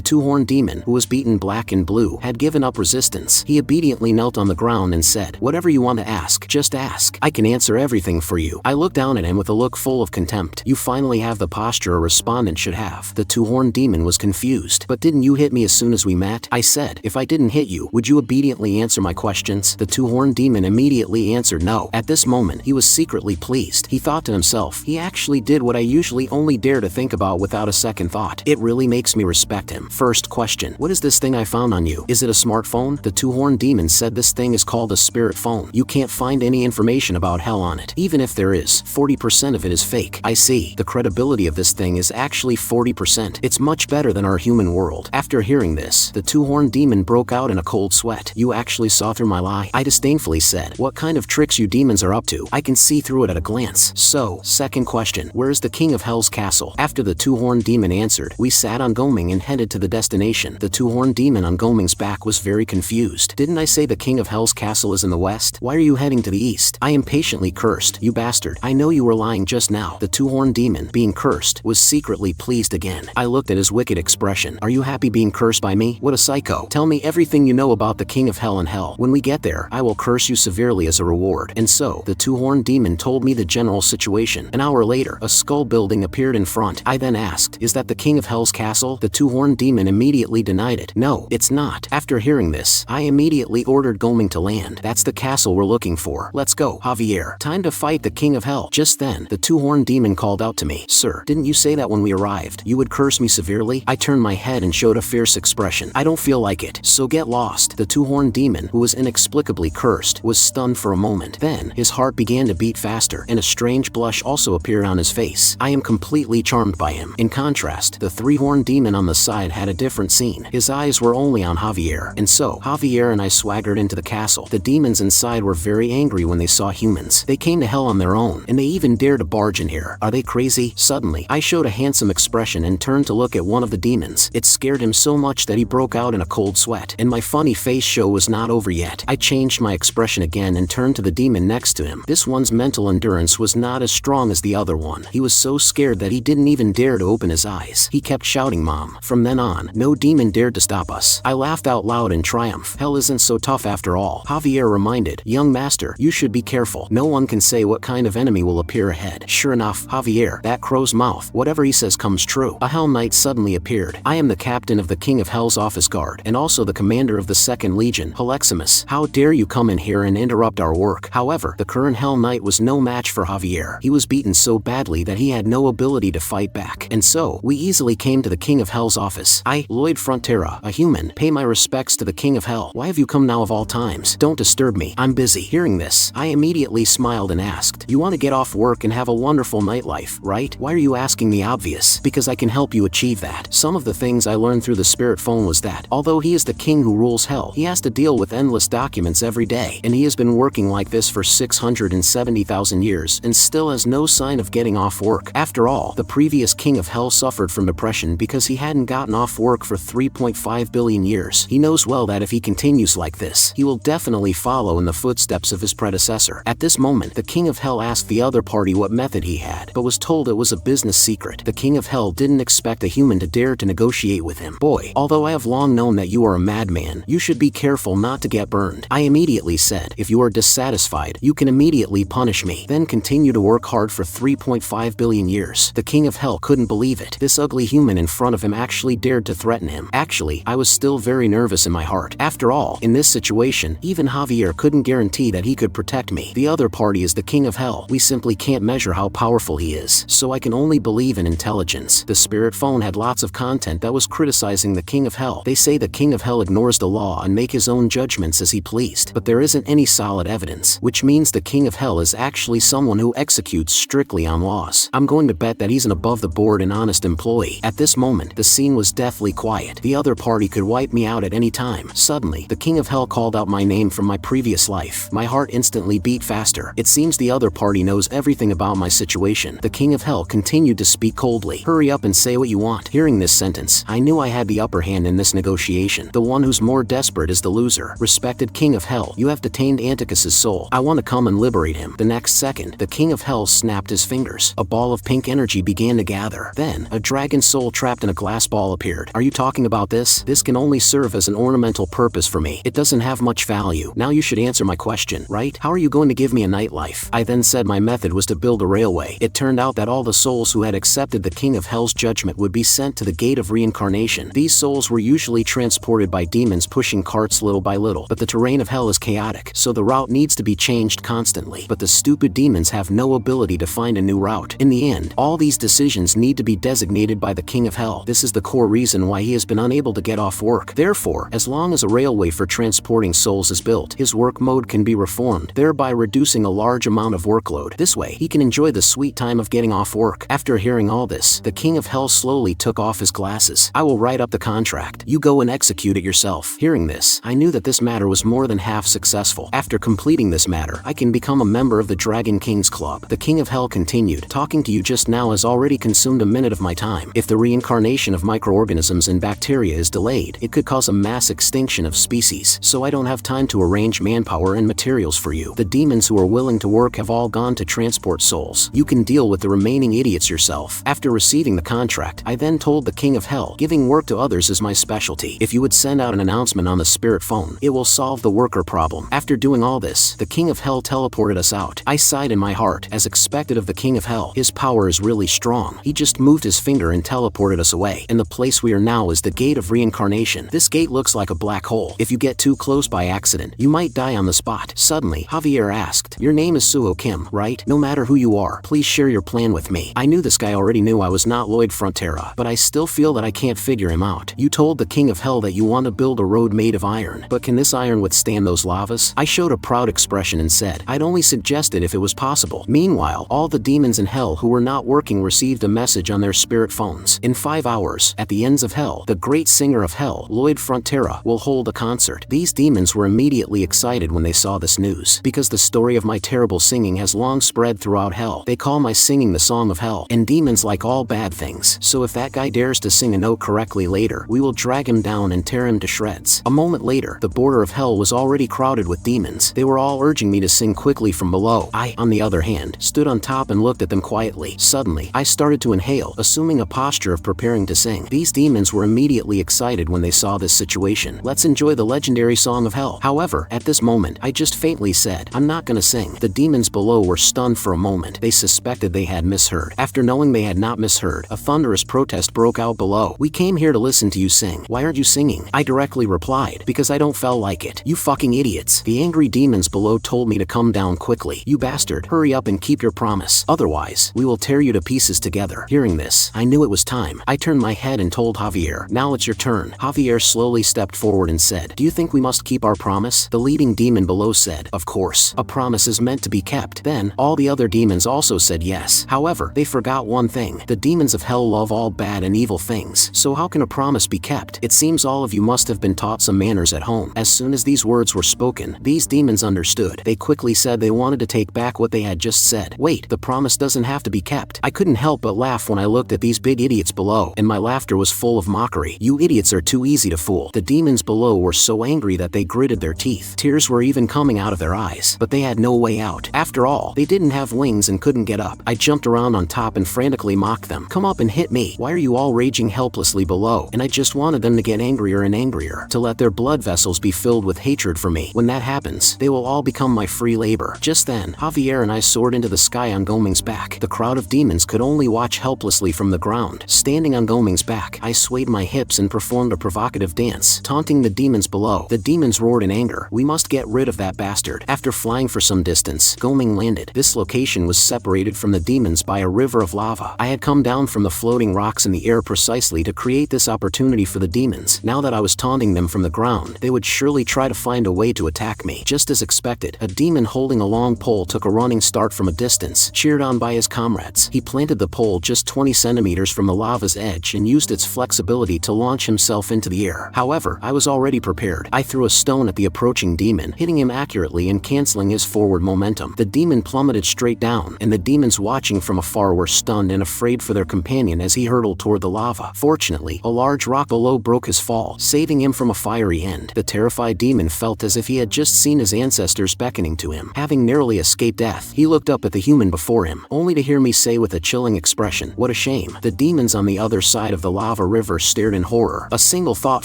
2-horned demon, who was beaten black and blue, had given up resistance. He obediently knelt on the ground and said, "Whatever you want to ask, just ask. I can answer everything for you." I looked down at him with a look full of contempt. "You finally have the posture a respondent should have." The 2-horned demon was confused. "But didn't you hit me as soon as we met?" I said. "If I didn't hit you, would you obediently answer my questions?" The 2-horned demon immediately answered no. At this moment, he was secretly pleased. He thought to himself, he actually did what I usually only dare to think about without a second thought. It really makes me respect him. First question, what is this thing I found on you? Is it a smartphone? The 2-horned demon said this thing is called a spirit phone. You can't find any information about hell on it. Even if there is, 40% of it is fake. I see. The credibility of this thing is actually 40%. It's much better than our human world. After hearing this, the 2-horned demon broke out in a cold sweat. You actually saw through my lie? I disdainfully said. What kind of tricks you demons are up to? I can see through it at a glance. So, second question, where is the king of hell's castle? After the 2-horned demon answered, we sat on Goming and headed to the destination. The 2-horned demon on Goming's back was very confused. Didn't I say the king of hell's castle is in the west? Why are you heading to the east? I impatiently cursed. You bastard. I know you were lying just now. The 2-horned demon, being cursed, was secretly pleased again. I looked at his wicked expression. Are you happy being cursed by me? What a psycho. Tell me everything you know about the king of hell and hell. When we get there, I will curse you severely as a reward. And so, the 2-horned demon told me the general situation. An hour later, a skull building appeared in front. I then asked, is that the king of hell's castle? The 2-horned demon immediately denied it. No, it's not. After hearing this, I immediately ordered Goming to land. That's the castle we're looking for. Let's go, Javier. Time to fight the king of hell. Just then, the 2-horned demon called out to me. Sir, didn't you say that when we arrived, you would curse me severely? I turned my head and showed a fierce expression. I don't feel like it, so get lost. The 2-horned demon, who was inexplicably cursed, was stunned for a moment. Then, his heart began to beat faster, and a strange blush also appeared on his face. I am completely charmed by him. In contrast, the 3-horned demon on the side had a different scene. His eyes were only on Javier, and so, Javier and I swaggered into the castle. The demons inside were very angry when they saw humans. demons. They came to hell on their own, and they even dared to barge in here. Are they crazy? Suddenly, I showed a handsome expression and turned to look at one of the demons. It scared him so much that he broke out in a cold sweat, and my funny face show was not over yet. I changed my expression again and turned to the demon next to him. This one's mental endurance was not as strong as the other one. He was so scared that he didn't even dare to open his eyes. He kept shouting, "Mom." From then on, no demon dared to stop us. I laughed out loud in triumph. Hell isn't so tough after all. Javier reminded, "Young master, you should be careful. No one can say what kind of enemy will appear ahead." Sure enough, Javier, that crow's mouth, whatever he says comes true. A Hell Knight suddenly appeared. I am the captain of the King of Hell's office guard, and also the commander of the 2nd Legion, Haleximus. How dare you come in here and interrupt our work? However, the current Hell Knight was no match for Javier. He was beaten so badly that he had no ability to fight back, and so, we easily came to the King of Hell's office. I, Lloyd Frontera, a human, pay my respects to the King of Hell. Why have you come now of all times? Don't disturb me. I'm busy. Hearing this, I immediately smiled and asked, "You want to get off work and have a wonderful nightlife, right? Why are you asking the obvious? Because I can help you achieve that." Some of the things I learned through the spirit phone was that, although he is the king who rules hell, he has to deal with endless documents every day, and he has been working like this for 670,000 years and still has no sign of getting off work. After all, the previous King of Hell suffered from depression because he hadn't gotten off work for 3.5 billion years. He knows well that if he continues like this, he will definitely follow in the footsteps of his predecessor. At this moment, the King of Hell asked the other party what method he had, but was told it was a business secret. The King of Hell didn't expect a human to dare to negotiate with him. "Boy, although I have long known that you are a madman, you should be careful not to get burned." I immediately said, "If you are dissatisfied, you can immediately punish me, then continue to work hard for 3.5 billion years. The King of Hell couldn't believe it. This ugly human in front of him actually dared to threaten him. Actually, I was still very nervous in my heart. After all, in this situation, even Javier couldn't guarantee that he could protect me. The other party is the King of Hell. We simply can't measure how powerful he is, so I can only believe in intelligence." The spirit phone had lots of content that was criticizing the King of Hell. They say the King of Hell ignores the law and make his own judgments as he pleased, but there isn't any solid evidence, which means the King of Hell is actually someone who executes strictly on laws. I'm going to bet that he's an above-the-board and honest employee. At this moment, the scene was deathly quiet. The other party could wipe me out at any time. Suddenly, the King of Hell called out my name from my previous life. My heart instantly beat faster. It seems the other party knows everything about my situation. The King of Hell continued to speak coldly. "Hurry up and say what you want." Hearing this sentence, I knew I had the upper hand in this negotiation. The one who's more desperate is the loser. "Respected King of Hell, you have detained Anticus's soul. I want to come and liberate him." The next second, the King of Hell snapped his fingers. A ball of pink energy began to gather. Then, a dragon soul trapped in a glass ball appeared. "Are you talking about this? This can only serve as an ornamental purpose for me. It doesn't have much value. Now you should answer my question, right? How are you going to give me a nightlife?" I then said my method was to build a railway. It turned out that all the souls who had accepted the King of Hell's judgment would be sent to the Gate of Reincarnation. These souls were usually transported by demons pushing carts little by little, but the terrain of hell is chaotic, so the route needs to be changed constantly. But the stupid demons have no ability to find a new route. In the end, all these decisions need to be designated by the King of Hell. This is the core reason why he has been unable to get off work. Therefore, as long as a railway for transporting souls is built, his work mode can be reformed, thereby reducing a large amount of workload. This way, he can enjoy the sweet time of getting off work. After hearing all this, the King of Hell slowly took off his glasses. "I will write up the contract. You go and execute it yourself." Hearing this, I knew that this matter was more than half successful. After completing this matter, I can become a member of the Dragon King's Club. The King of Hell continued, "Talking to you just now has already consumed a minute of my time. If the reincarnation of microorganisms and bacteria is delayed, it could cause a mass extinction of species, so I don't have time to arrange manpower and materials for you. The demons who are willing to work have all gone to transport souls. You can deal with the remaining idiots yourself." After receiving the contract, I then told the King of Hell, "Giving work to others is my specialty. If you would send out an announcement on the spirit phone, it will solve the worker problem." After doing all this, the King of Hell teleported us out. I sighed in my heart. As expected of the King of Hell, his power is really strong. He just moved his finger and teleported us away. And the place we are now is the Gate of Reincarnation. This gate looks like a black hole. If you get too close by accident, you might die on the spot. Suddenly, Javier asked, "Your name is Suho Kim, right? No matter who you are, please share your plan with me." I knew this guy already knew I was not Lloyd Frontera, but I still feel that I can't figure him out. "You told the King of Hell that you want to build a road made of iron, but can this iron withstand those lavas?" I showed a proud expression and said, "I'd only suggest it if it was possible." Meanwhile, all the demons in hell who were not working received a message on their spirit phones. In 5 hours, at the ends of hell, the great singer of hell, Lloyd Frontera, will hold a concert. These demons were immediately excited when they saw this news, because the story of my my terrible singing has long spread throughout hell. They call my singing the song of hell, and demons like all bad things. So if that guy dares to sing a note correctly later, we will drag him down and tear him to shreds. A moment later, the border of hell was already crowded with demons. They were all urging me to sing quickly from below. I, on the other hand, stood on top and looked at them quietly. Suddenly, I started to inhale, assuming a posture of preparing to sing. These demons were immediately excited when they saw this situation. Let's enjoy the legendary song of hell. However, at this moment, I just faintly said, I'm not gonna sing. The demons below were stunned for a moment. They suspected they had misheard. After knowing they had not misheard, a thunderous protest broke out below. We came here to listen to you sing. Why aren't you singing? I directly replied, because I don't feel like it. You fucking idiots. The angry demons below told me to come down quickly. You bastard, hurry up and keep your promise. Otherwise, we will tear you to pieces together. Hearing this, I knew it was time. I turned my head and told Javier, now it's your turn. Javier slowly stepped forward and said, do you think we must keep our promise? The leading demon below said, of course. A promise is meant to be kept. Then, all the other demons also said yes. However, they forgot one thing. The demons of hell love all bad and evil things. So how can a promise be kept? It seems all of you must have been taught some manners at home. As soon as these words were spoken, these demons understood. They quickly said they wanted to take back what they had just said. Wait, the promise doesn't have to be kept. I couldn't help but laugh when I looked at these big idiots below, and my laughter was full of mockery. You idiots are too easy to fool. The demons below were so angry that they gritted their teeth. Tears were even coming out of their eyes, but they had no way out. After all, they didn't have wings and couldn't get up. I jumped around on top and frantically mocked them. Come up and hit me. Why are you all raging helplessly below? And I just wanted them to get angrier and angrier, to let their blood vessels be filled with hatred for me. When that happens, they will all become my free labor. Just then, Javier and I soared into the sky on Goming's back. The crowd of demons could only watch helplessly from the ground. Standing on Goming's back, I swayed my hips and performed a provocative dance, taunting the demons below. The demons roared in anger. We must get rid of that bastard. After flying for some distance, Goming landed. This location was separated from the demons by a river of lava. I had come down from the floating rocks in the air precisely to create this opportunity for the demons. Now that I was taunting them from the ground, they would surely try to find a way to attack me. Just as expected, a demon holding a long pole took a running start from a distance, cheered on by his comrades. He planted the pole just 20 centimeters from the lava's edge and used its flexibility to launch himself into the air. However, I was already prepared. I threw a stone at the approaching demon, hitting him accurately and canceling his forward momentum. The demon plummeted straight down, and the demons watching from afar were stunned and afraid for their companion as he hurtled toward the lava. Fortunately, a large rock below broke his fall, saving him from a fiery end. The terrified demon felt as if he had just seen his ancestors beckoning to him. Having narrowly escaped death, he looked up at the human before him, only to hear me say with a chilling expression, "What a shame." The demons on the other side of the lava river stared in horror. A single thought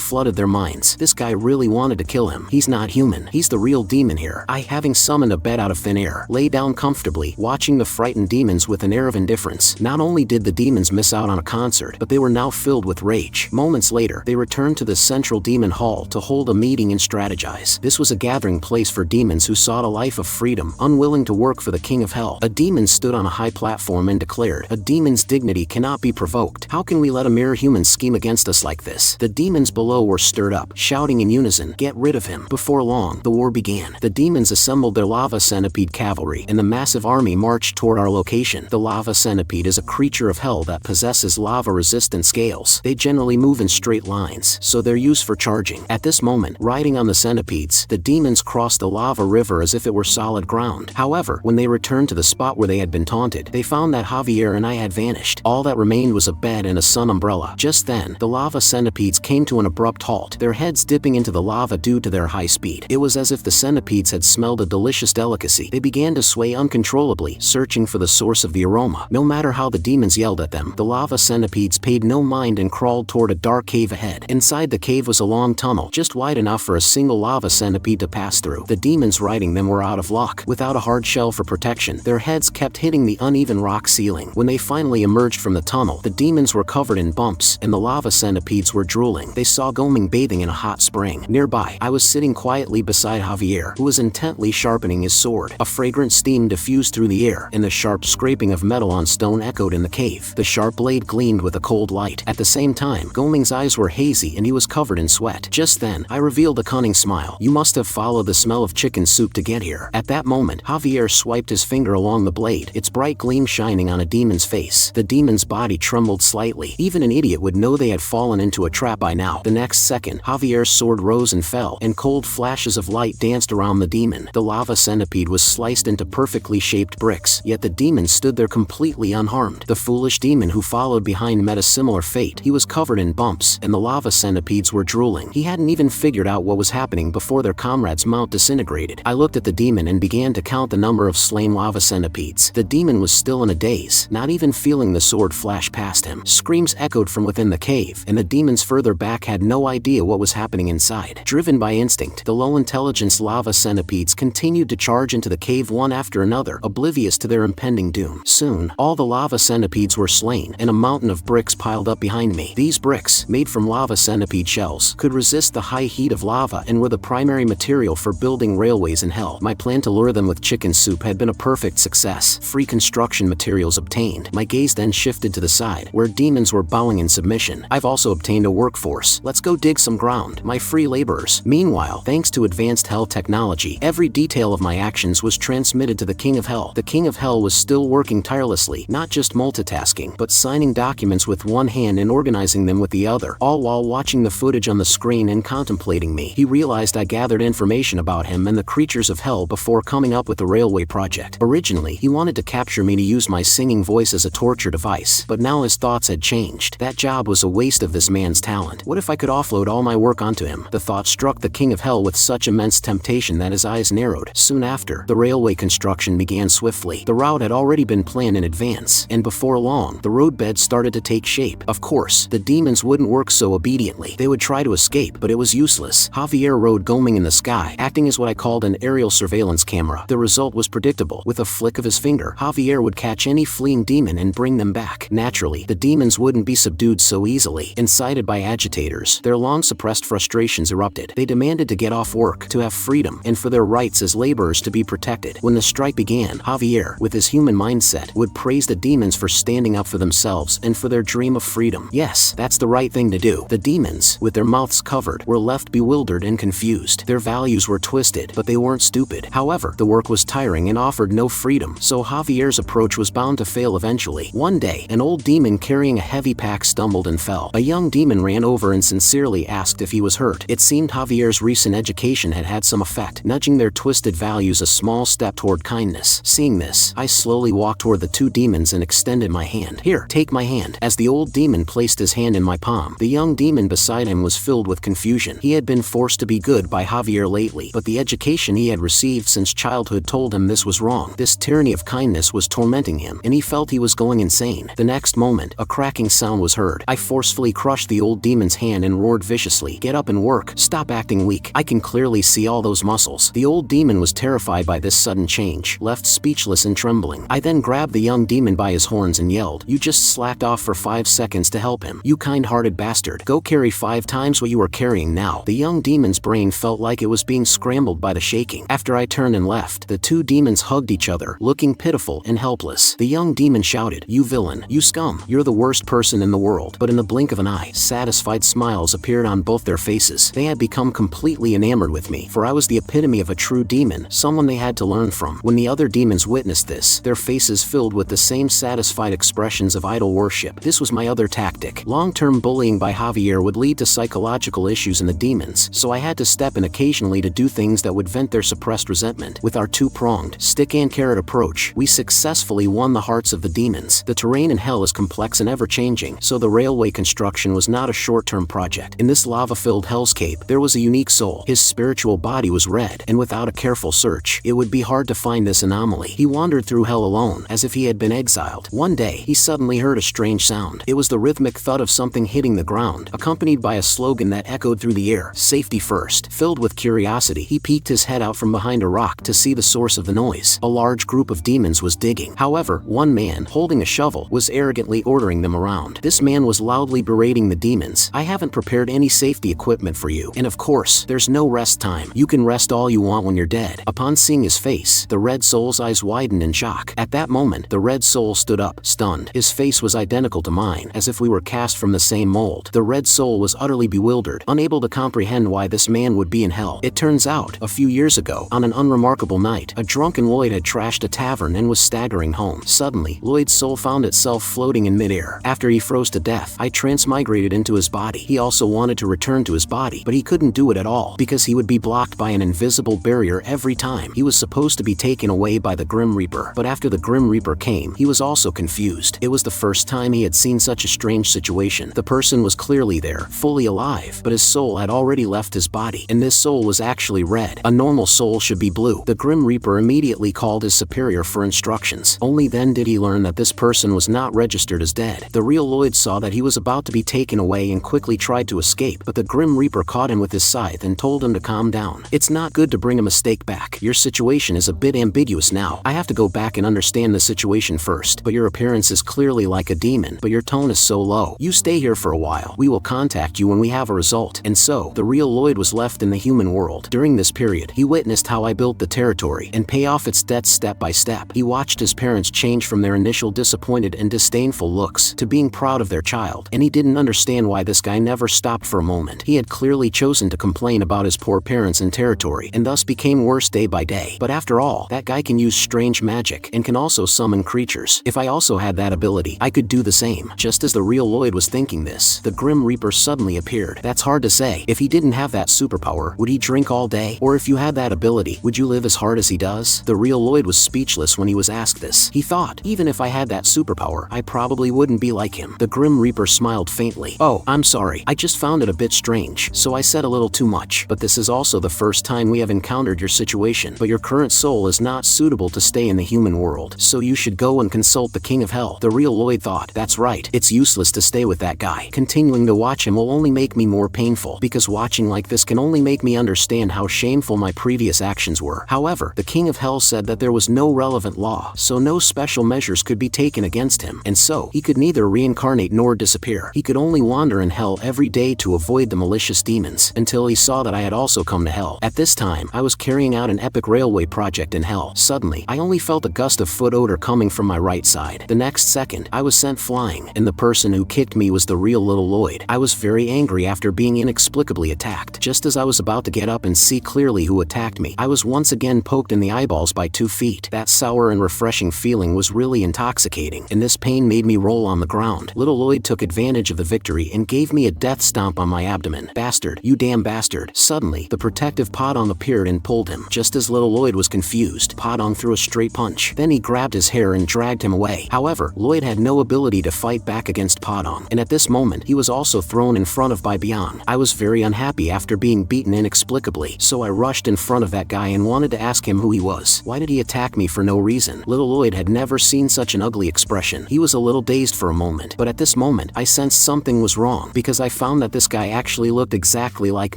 flooded their minds. This guy really wanted to kill him. He's not human. He's the real demon here. I, having summoned a bed out of thin air, lay down comfortably, watching the frightened demons with an air of indifference. Not only did the demons miss out on a concert, but they were now filled with rage. Moments later, they returned to the central demon hall to hold a meeting and strategize. This was a gathering place for demons who sought a life of freedom, unwilling to work for the king of hell. A demon stood on a high platform and declared, "A demon's dignity cannot be provoked. How can we let a mere human scheme against us like this?" The demons below were stirred up, shouting in unison, "Get rid of him." Before long, the war began. The demons assembled their lava centipede cavalry, and the massive army marched toward our location. The lava centipede is a creature of hell that possesses lava-resistant scales. They generally move in straight lines, so they're used for charging. At this moment, riding on the centipedes, the demons crossed the lava river as if it were solid ground. However, when they returned to the spot where they had been taunted, they found that Javier and I had vanished. All that remained was a bed and a sun umbrella. Just then, the lava centipedes came to an abrupt halt, their heads dipping into the lava due to their high speed. It was as if the centipedes had smelled a delicious delicacy. They began to sway uncontrollably, searching for the source of the aroma. No matter how the demons yelled at them, the lava centipedes paid no mind and crawled toward a dark cave ahead. Inside the cave was a long tunnel, just wide enough for a single lava centipede to pass through. The demons riding them were out of luck. Without a hard shell for protection, their heads kept hitting the uneven rock ceiling. When they finally emerged from the tunnel, the demons were covered in bumps, and the lava centipedes were drooling. They saw Goming bathing in a hot spring. Nearby, I was sitting quietly beside Javier, who was intently sharpening his sword. A fragrant steam diffused through the air, and the sharp scraping of metal on stone echoed in the cave. The sharp blade gleamed with a cold light. At the same time, Goming's eyes were hazy and he was covered in sweat. Just then, I revealed a cunning smile. "You must have followed the smell of chicken soup to get here." At that moment, Javier swiped his finger along the blade, its bright gleam shining on a demon's face. The demon's body trembled slightly. Even an idiot would know they had fallen into a trap by now. The next second, Javier's sword rose and fell, and cold flashes of light danced around the demon. The lava centipede centipede was sliced into perfectly shaped bricks, yet the demon stood there completely unharmed. The foolish demon who followed behind met a similar fate. He was covered in bumps, and the lava centipedes were drooling. He hadn't even figured out what was happening before their comrade's mount disintegrated. I looked at the demon and began to count the number of slain lava centipedes. The demon was still in a daze, not even feeling the sword flash past him. Screams echoed from within the cave, and the demons further back had no idea what was happening inside. Driven by instinct, the low-intelligence lava centipedes continued to charge into the cave one after another, oblivious to their impending doom. Soon, all the lava centipedes were slain, and a mountain of bricks piled up behind me. These bricks, made from lava centipede shells, could resist the high heat of lava and were the primary material for building railways in hell. My plan to lure them with chicken soup had been a perfect success. Free construction materials obtained. My gaze then shifted to the side, where demons were bowing in submission. I've also obtained a workforce. Let's go dig some ground. My free laborers. Meanwhile, thanks to advanced hell technology, every detail of my actions was transmitted to the King of Hell. The King of Hell was still working tirelessly, not just multitasking, but signing documents with one hand and organizing them with the other, all while watching the footage on the screen and contemplating me. He realized I gathered information about him and the creatures of hell before coming up with the railway project. Originally, he wanted to capture me to use my singing voice as a torture device, but now his thoughts had changed. That job was a waste of this man's talent. What if I could offload all my work onto him? The thought struck the King of Hell with such immense temptation that his eyes narrowed. Soon after, the railway construction began swiftly. The route had already been planned in advance, and before long, the roadbed started to take shape. Of course, the demons wouldn't work so obediently. They would try to escape, but it was useless. Javier rode gleaming in the sky, acting as what I called an aerial surveillance camera. The result was predictable. With a flick of his finger, Javier would catch any fleeing demon and bring them back. Naturally, the demons wouldn't be subdued so easily. Incited by agitators, their long-suppressed frustrations erupted. They demanded to get off work, to have freedom, and for their rights as laborers to be protected. When the strike began, Javier, with his human mindset, would praise the demons for standing up for themselves and for their dream of freedom. Yes, that's the right thing to do. The demons, with their mouths covered, were left bewildered and confused. Their values were twisted, but they weren't stupid. However, the work was tiring and offered no freedom, so Javier's approach was bound to fail eventually. One day, an old demon carrying a heavy pack stumbled and fell. A young demon ran over and sincerely asked if he was hurt. It seemed Javier's recent education had had some effect, nudging their twisted values a small step toward kindness. Seeing this, I slowly walked toward the two demons and extended my hand. Here, take my hand. As the old demon placed his hand in my palm, the young demon beside him was filled with confusion. He had been forced to be good by Javier lately, but the education he had received since childhood told him this was wrong. This tyranny of kindness was tormenting him, and he felt he was going insane. The next moment, a cracking sound was heard. I forcefully crushed the old demon's hand and roared viciously, "Get up and work. Stop acting weak. I can clearly see all those muscles." The old demon was terrified by this sudden change, left speechless and trembling. I then grabbed the young demon by his horns and yelled, "You just slacked off for 5 seconds to help him. You kind-hearted bastard. Go carry 5 times what you are carrying now." The young demon's brain felt like it was being scrambled by the shaking. After I turned and left, the two demons hugged each other, looking pitiful and helpless. The young demon shouted, "You villain, you scum, you're the worst person in the world." But in the blink of an eye, satisfied smiles appeared on both their faces. They had become completely enamored with me, for I was the epitome of a true demon, someone they had to learn from. When the other demons witnessed this, their faces filled with the same satisfied expressions of idol worship. This was my other tactic. Long-term bullying by Javier would lead to psychological issues in the demons, so I had to step in occasionally to do things that would vent their suppressed resentment. With our two-pronged, stick-and-carrot approach, we successfully won the hearts of the demons. The terrain in hell is complex and ever-changing, so the railway construction was not a short-term project. In this lava-filled hellscape, there was a unique soul. His spiritual body was red, and without a careful search, it would be hard to find this anomaly. He wandered through hell alone, as if he had been exiled. One day, he suddenly heard a strange sound. It was the rhythmic thud of something hitting the ground, accompanied by a slogan that echoed through the air, "Safety first." Filled with curiosity, he peeked his head out from behind a rock to see the source of the noise. A large group of demons was digging. However, one man, holding a shovel, was arrogantly ordering them around. This man was loudly berating the demons. "I haven't prepared any safety equipment for you, and of course, there's no rest time. You can rest all you want when you're dead." Upon seeing his face, the red soul's eyes widened in shock. At that moment, the red soul stood up, stunned. His face was identical to mine, as if we were cast from the same mold. The red soul was utterly bewildered, unable to comprehend why this man would be in hell. It turns out, a few years ago, on an unremarkable night, a drunken Lloyd had trashed a tavern and was staggering home. Suddenly, Lloyd's soul found itself floating in midair. After he froze to death, I transmigrated into his body. He also wanted to return to his body, but he couldn't do it at all, because he would be blocked by an invisible barrier every time. time, he was supposed to be taken away by the Grim Reaper, but after the Grim Reaper came, he was also confused. It was the first time he had seen such a strange situation. The person was clearly there, fully alive, but his soul had already left his body, and this soul was actually red. A normal soul should be blue. The Grim Reaper immediately called his superior for instructions. Only then did he learn that this person was not registered as dead. The real Lloyd saw that he was about to be taken away and quickly tried to escape, but the Grim Reaper caught him with his scythe and told him to calm down. It's not good to bring a mistake back. Your situation is a bit ambiguous now. I have to go back and understand the situation first, but your appearance is clearly like a demon, but your tone is so low. You stay here for a while. We will contact you when we have a result. And so, the real Lloyd was left in the human world. During this period, he witnessed how I built the territory and pay off its debts step by step. He watched his parents change from their initial disappointed and disdainful looks to being proud of their child, and he didn't understand why this guy never stopped for a moment. He had clearly chosen to complain about his poor parents and territory, and thus became worse day by day. But after all, that guy can use strange magic and can also summon creatures. If I also had that ability, I could do the same. Just as the real Lloyd was thinking this, the Grim Reaper suddenly appeared. That's hard to say. If he didn't have that superpower, would he drink all day? Or if you had that ability, would you live as hard as he does? The real Lloyd was speechless when he was asked this. He thought, even if I had that superpower, I probably wouldn't be like him. The Grim Reaper smiled faintly. Oh, I'm sorry. I just found it a bit strange, so I said a little too much. But this is also the first time we have encountered your situation. But your current soul is not suitable to stay in the human world, so you should go and consult the King of Hell. The real Lloyd thought, that's right. It's useless to stay with that guy. Continuing to watch him will only make me more painful, because watching like this can only make me understand how shameful my previous actions were. However, the King of Hell said that there was no relevant law, so no special measures could be taken against him, and so he could neither reincarnate nor disappear. He could only wander in hell every day to avoid the malicious demons, until he saw that I had also come to hell. At this time, I was carrying out an epic railway project in hell. Suddenly, I only felt a gust of foot odor coming from my right side. The next second, I was sent flying, and the person who kicked me was the real little Lloyd. I was very angry after being inexplicably attacked. Just as I was about to get up and see clearly who attacked me, I was once again poked in the eyeballs by 2 feet. That sour and refreshing feeling was really intoxicating, and this pain made me roll on the ground. Little Lloyd took advantage of the victory and gave me a death stomp on my abdomen. Bastard, you damn bastard. Suddenly, the protective Podong appeared and pulled him. Just as little Lloyd was confused, Podong threw a straight punch. Then he grabbed his hair and dragged him away. However, Lloyd had no ability to fight back against Podong, and at this moment, he was also thrown in front of by Beyond. I was very unhappy after being beaten inexplicably, so I rushed in front of that guy and wanted to ask him who he was. Why did he attack me for no reason? Little Lloyd had never seen such an ugly expression. He was a little dazed for a moment, but at this moment, I sensed something was wrong, because I found that this guy actually looked exactly like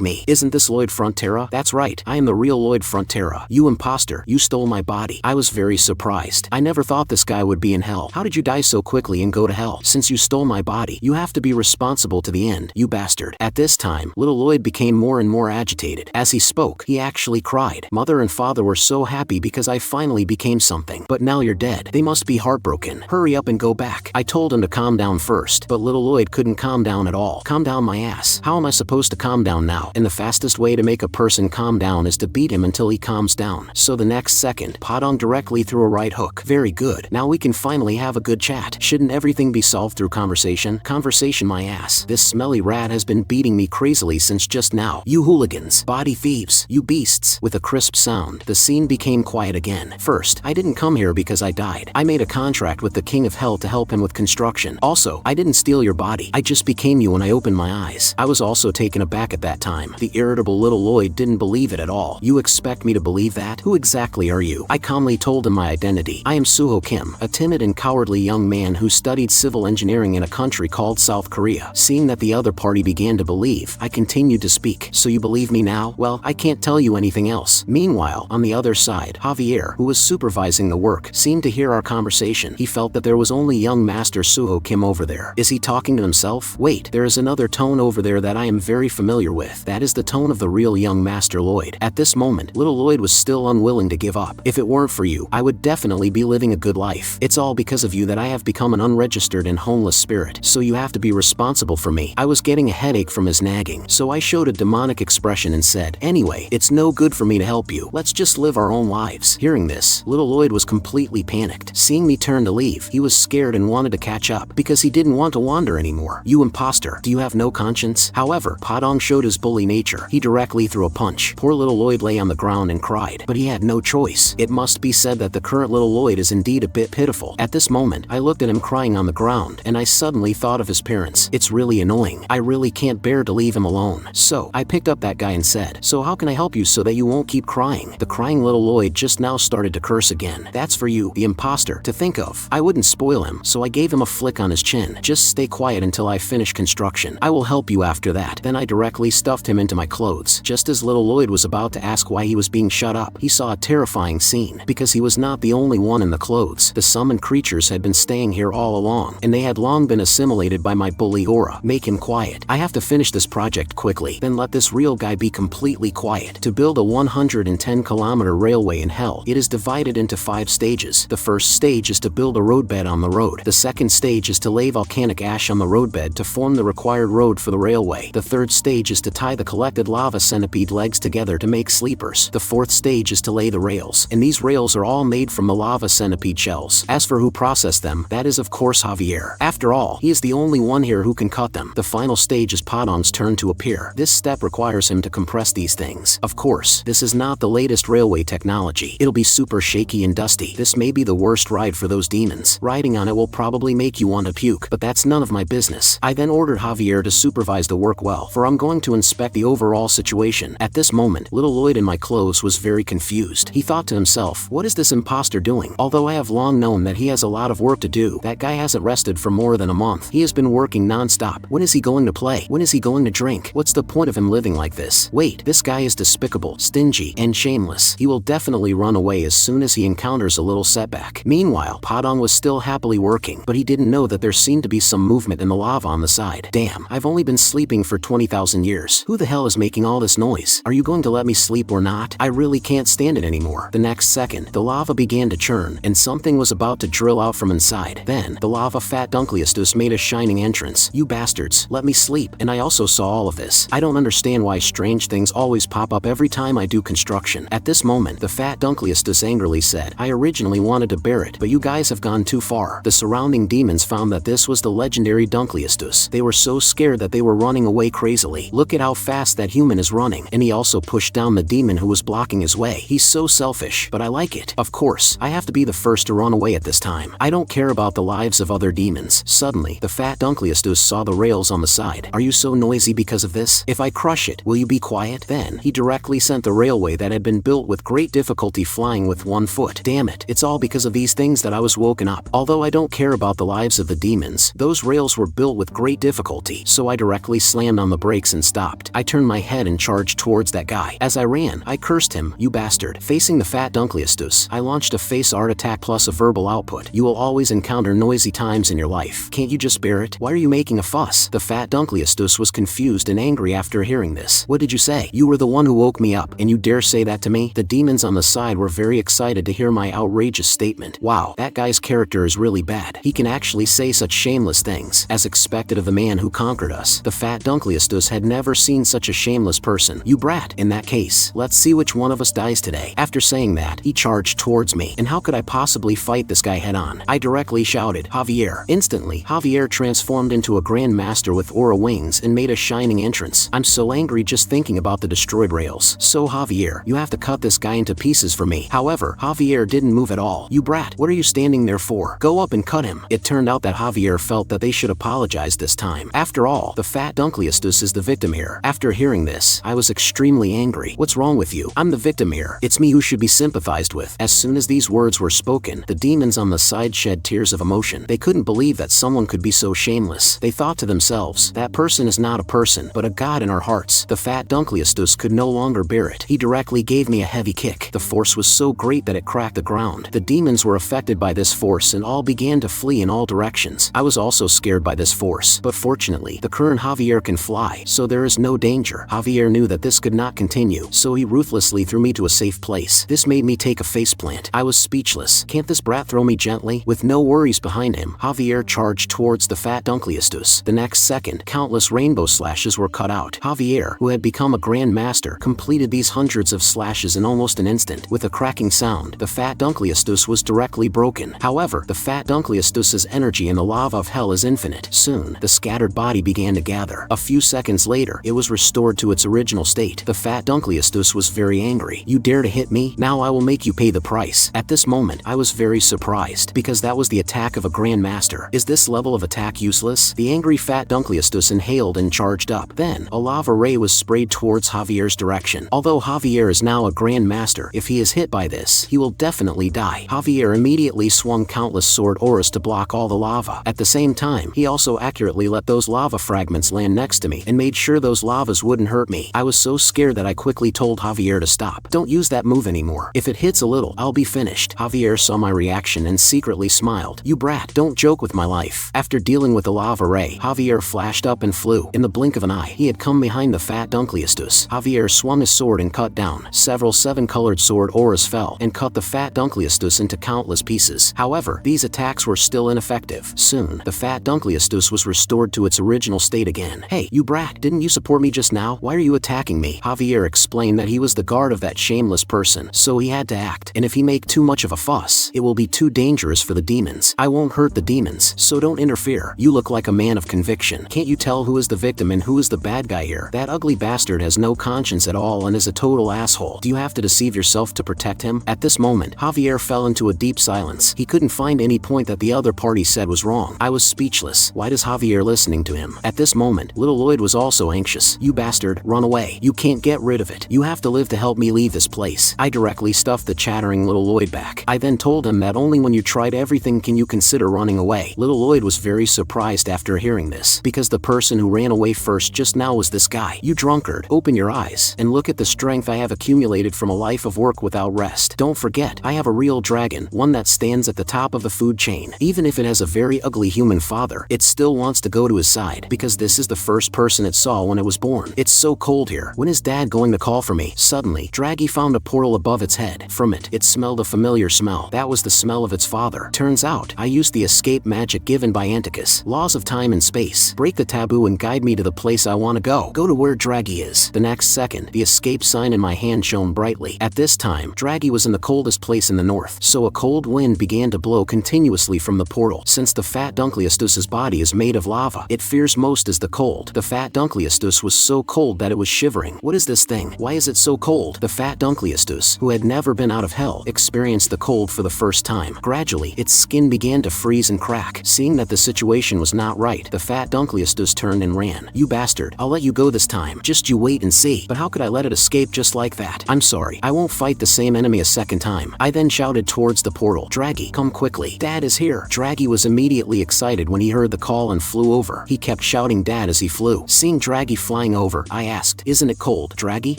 me. Isn't this Lloyd Frontera? That's right, I am the real Lloyd Frontera. You imposter, you stole my body. I was very surprised. I never thought this guy would be in hell. How did you die so quickly and go to hell? Since you stole my body, you have to be responsible to the end, you bastard. At this time, little Lloyd became more and more agitated. As he spoke, he actually cried. Mother and father were so happy because I finally became something. But now you're dead. They must be heartbroken. Hurry up and go back. I told him to calm down first, but little Lloyd couldn't calm down at all. Calm down my ass. How am I supposed to calm down now? And the fastest way to make a person calm down is to beat him until he calms down. So the next second, Podong directly threw a right hook. Very good. Now we can finally have a good chat. Shouldn't everything be solved through conversation? Conversation my ass. This smelly rat has been beating me crazily since just now. You hooligans. Body thieves. You beasts. With a crisp sound, the scene became quiet again. First, I didn't come here because I died. I made a contract with the King of Hell to help him with construction. Also, I didn't steal your body. I just became you when I opened my eyes. I was also taken aback at that time. The irritable little Lloyd didn't believe it at all. You expect me to believe that? Who exactly are you? I calmly told him my identity. I am Suho Kim, a timid and cowardly young man who studied civil engineering in a country called South Korea. Seeing that the other party began to believe, I continued to speak. So you believe me now? Well, I can't tell you anything else. Meanwhile, on the other side, Javier, who was supervising the work, seemed to hear our conversation. He felt that there was only young Master Suho Kim over there. Is he talking to himself? Wait, there is another tone over there that I am very familiar with. That is the tone of the real young Master Lloyd. At this moment, little Lloyd was still unwilling to give up. If it weren't for you, I would definitely be living a good life. It's all because of you that I have become an unregistered and homeless spirit, so you have to be responsible for me. I was getting a headache from his nagging, so I showed a demonic expression and said, anyway, it's no good for me to help you. Let's just live our own lives. Hearing this, little Lloyd was completely panicked. Seeing me turn to leave, he was scared and wanted to catch up, because he didn't want to wander anymore. You imposter. Do you have no conscience? However, Podong showed his bully nature. He directly threw a punch. Poor little Lloyd lay on the ground and cried. cried, but he had no choice. It must be said that the current little Lloyd is indeed a bit pitiful. At this moment, I looked at him crying on the ground, and I suddenly thought of his parents. It's really annoying. I really can't bear to leave him alone. So, I picked up that guy and said, "So how can I help you so that you won't keep crying?" The crying little Lloyd just now started to curse again. "That's for you, the imposter, to think of. I wouldn't spoil him," so I gave him a flick on his chin. "Just stay quiet until I finish construction. I will help you after that." Then I directly stuffed him into my clothes. Just as little Lloyd was about to ask why he was being shut up, he saw a terrifying scene. Because he was not the only one in the clothes. The summoned creatures had been staying here all along, and they had long been assimilated by my bully aura. "Make him quiet. I have to finish this project quickly. Then let this real guy be completely quiet." To build a 110-kilometer railway in hell, it is divided into 5 stages. The first stage is to build a roadbed on the road. The second stage is to lay volcanic ash on the roadbed to form the required road for the railway. The third stage is to tie the collected lava centipede legs together to make sleepers. The fourth stage is to lay the rails, and these rails are all made from the lava centipede shells. As for who processed them, that is of course Javier. After all, he is the only one here who can cut them. The final stage is Padong's turn to appear. This step requires him to compress these things. Of course, this is not the latest railway technology. It'll be super shaky and dusty. This may be the worst ride for those demons. Riding on it will probably make you want to puke, but that's none of my business. I then ordered Javier to supervise the work well, for I'm going to inspect the overall situation. At this moment, little Lloyd in my clothes was very confused. He thought to himself, what is this imposter doing? Although I have long known that he has a lot of work to do, that guy hasn't rested for more than a month. He has been working non-stop. When is he going to play? When is he going to drink? What's the point of him living like this? Wait, this guy is despicable, stingy, and shameless. He will definitely run away as soon as he encounters a little setback. Meanwhile, Padong was still happily working, but he didn't know that there seemed to be some movement in the lava on the side. Damn, I've only been sleeping for 20,000 years. Who the hell is making all this noise? Are you going to let me sleep or not? I really can't stand it anymore. The next second, the lava began to churn, and something was about to drill out from inside. Then, the lava fat Dunkleustus made a shining entrance. You bastards, let me sleep. And I also saw all of this. I don't understand why strange things always pop up every time I do construction. At this moment, the fat Dunkleustus angrily said, I originally wanted to bear it, but you guys have gone too far. The surrounding demons found that this was the legendary Dunkleustus. They were so scared that they were running away crazily. Look at how fast that human is running. And he also pushed down the demon who was blocking his way. He's so selfish, but I like it. Of course, I have to be the first to run away at this time. I don't care about the lives of other demons. Suddenly, the fat Dunkleustus saw the rails on the side. Are you so noisy because of this? If I crush it, will you be quiet? Then, he directly sent the railway that had been built with great difficulty flying with 1 foot. Damn it, it's all because of these things that I was woken up. Although I don't care about the lives of the demons, those rails were built with great difficulty, so I directly slammed on the brakes and stopped. I turned my head and charged towards that guy. As I ran, I cursed him, you bastard. Facing the fat Dunkleustus, I launched a face art attack plus a verbal output. You will always encounter noisy times in your life. Can't you just bear it? Why are you making a fuss? The fat Dunkleustus was confused and angry after hearing this. What did you say? You were the one who woke me up, and you dare say that to me? The demons on the side were very excited to hear my outrageous statement. Wow, that guy's character is really bad. He can actually say such shameless things. As expected of the man who conquered us, the fat Dunkleustus had never seen such a shameless person. You brat. In that case, let's see which one of us dies today. After saying that, he charged towards me, and how could I possibly fight this guy head on? I directly shouted, Javier. Instantly, Javier transformed into a Grand Master with aura wings and made a shining entrance. I'm so angry just thinking about the destroyed rails. So Javier, you have to cut this guy into pieces for me. However, Javier didn't move at all. You brat, what are you standing there for? Go up and cut him. It turned out that Javier felt that they should apologize this time. After all, the fat Dunkleustus is the victim here. After hearing this, I was extremely angry. What's wrong with you? I'm the victim here. It's me who should be sympathized with. As soon as these words were spoken, the demons on the side shed tears of emotion. They couldn't believe that someone could be so shameless. They thought to themselves, that person is not a person, but a god in our hearts. The fat Dunkleustus could no longer bear it. He directly gave me a heavy kick. The force was so great that it cracked the ground. The demons were affected by this force and all began to flee in all directions. I was also scared by this force, but fortunately, the current Javier can fly, so there is no danger. Javier knew that this could not continue, so he ruthlessly threw me to a safe place. This made me take a faceplant. I was speechless. Can't this brat throw me gently? With no worries behind him, Javier charged towards the fat Dunkleustus. The next second, countless rainbow slashes were cut out. Javier, who had become a Grand Master, completed these hundreds of slashes in almost an instant. With a cracking sound, the fat Dunkleustus was directly broken. However, the fat Dunkleustus's energy in the lava of hell is infinite. Soon, the scattered body began to gather. A few seconds later, it was restored to its original state. The fat Dunkleustus was very angry. angry. You dare to hit me? Now I will make you pay the price. At this moment, I was very surprised, because that was the attack of a grandmaster. Is this level of attack useless? The angry fat Dunkleustus inhaled and charged up. Then, a lava ray was sprayed towards Javier's direction. Although Javier is now a grandmaster, if he is hit by this, he will definitely die. Javier immediately swung countless sword auras to block all the lava. At the same time, he also accurately let those lava fragments land next to me and made sure those lavas wouldn't hurt me. I was so scared that I quickly told Javier to stop. Don't use that move anymore. If it hits a little, I'll be finished. Javier saw my reaction and secretly smiled. You brat, don't joke with my life. After dealing with the lava ray, Javier flashed up and flew. In the blink of an eye, he had come behind the fat Dunkleustus. Javier swung his sword and cut down. Several 7-colored sword auras fell and cut the fat Dunkleustus into countless pieces. However, these attacks were still ineffective. Soon, the fat Dunkleustus was restored to its original state again. Hey, you brat, didn't you support me just now? Why are you attacking me? Javier explained that he was the guard of that shameless person, so he had to act. And if he make too much of a fuss, it will be too dangerous for the demons. I won't hurt the demons, so don't interfere. You look like a man of conviction. Can't you tell who is the victim and who is the bad guy here? That ugly bastard has no conscience at all and is a total asshole. Do you have to deceive yourself to protect him? At this moment, Javier fell into a deep silence. He couldn't find any point that the other party said was wrong. I was speechless. Why does Javier listening to him? At this moment, little Lloyd was also anxious. You bastard, run away. You can't get rid of it. You have to live to help me leave this place. I directly stuffed the chattering little Lloyd back. I then told him that only when you tried everything can you consider running away. Little Lloyd was very surprised after hearing this, because the person who ran away first just now was this guy. You drunkard, open your eyes and look at the strength I have accumulated from a life of work without rest. Don't forget, I have a real dragon, one that stands at the top of the food chain. Even if it has a very ugly human father, it still wants to go to his side, because this is the first person it saw when it was born. It's so cold here. When is dad going to call for me? Suddenly, Draggy found a portal above its head. From it, it smelled a familiar smell. That was the smell of its father. Turns out, I used the escape magic given by Anticus. Laws of time and space. Break the taboo and guide me to the place I want to go. Go to where Draggy is. The next second, the escape sign in my hand shone brightly. At this time, Draggy was in the coldest place in the north, so a cold wind began to blow continuously from the portal. Since the fat Dunkleustus's body is made of lava, it fears most is the cold. The fat Dunkleustus was so cold that it was shivering. What is this thing? Why is it so cold? The fat Dunkleustus, who had never been out of hell, experienced the cold for the first time. Gradually, its skin began to freeze and crack. Seeing that the situation was not right, the fat Dunkleustus turned and ran. You bastard, I'll let you go this time. Just you wait and see. But how could I let it escape just like that? I'm sorry, I won't fight the same enemy a second time. I then shouted towards the portal. Draggy, come quickly. Dad is here. Draggy was immediately excited when he heard the call and flew over. He kept shouting Dad as he flew. Seeing Draggy flying over, I asked, isn't it cold, Draggy?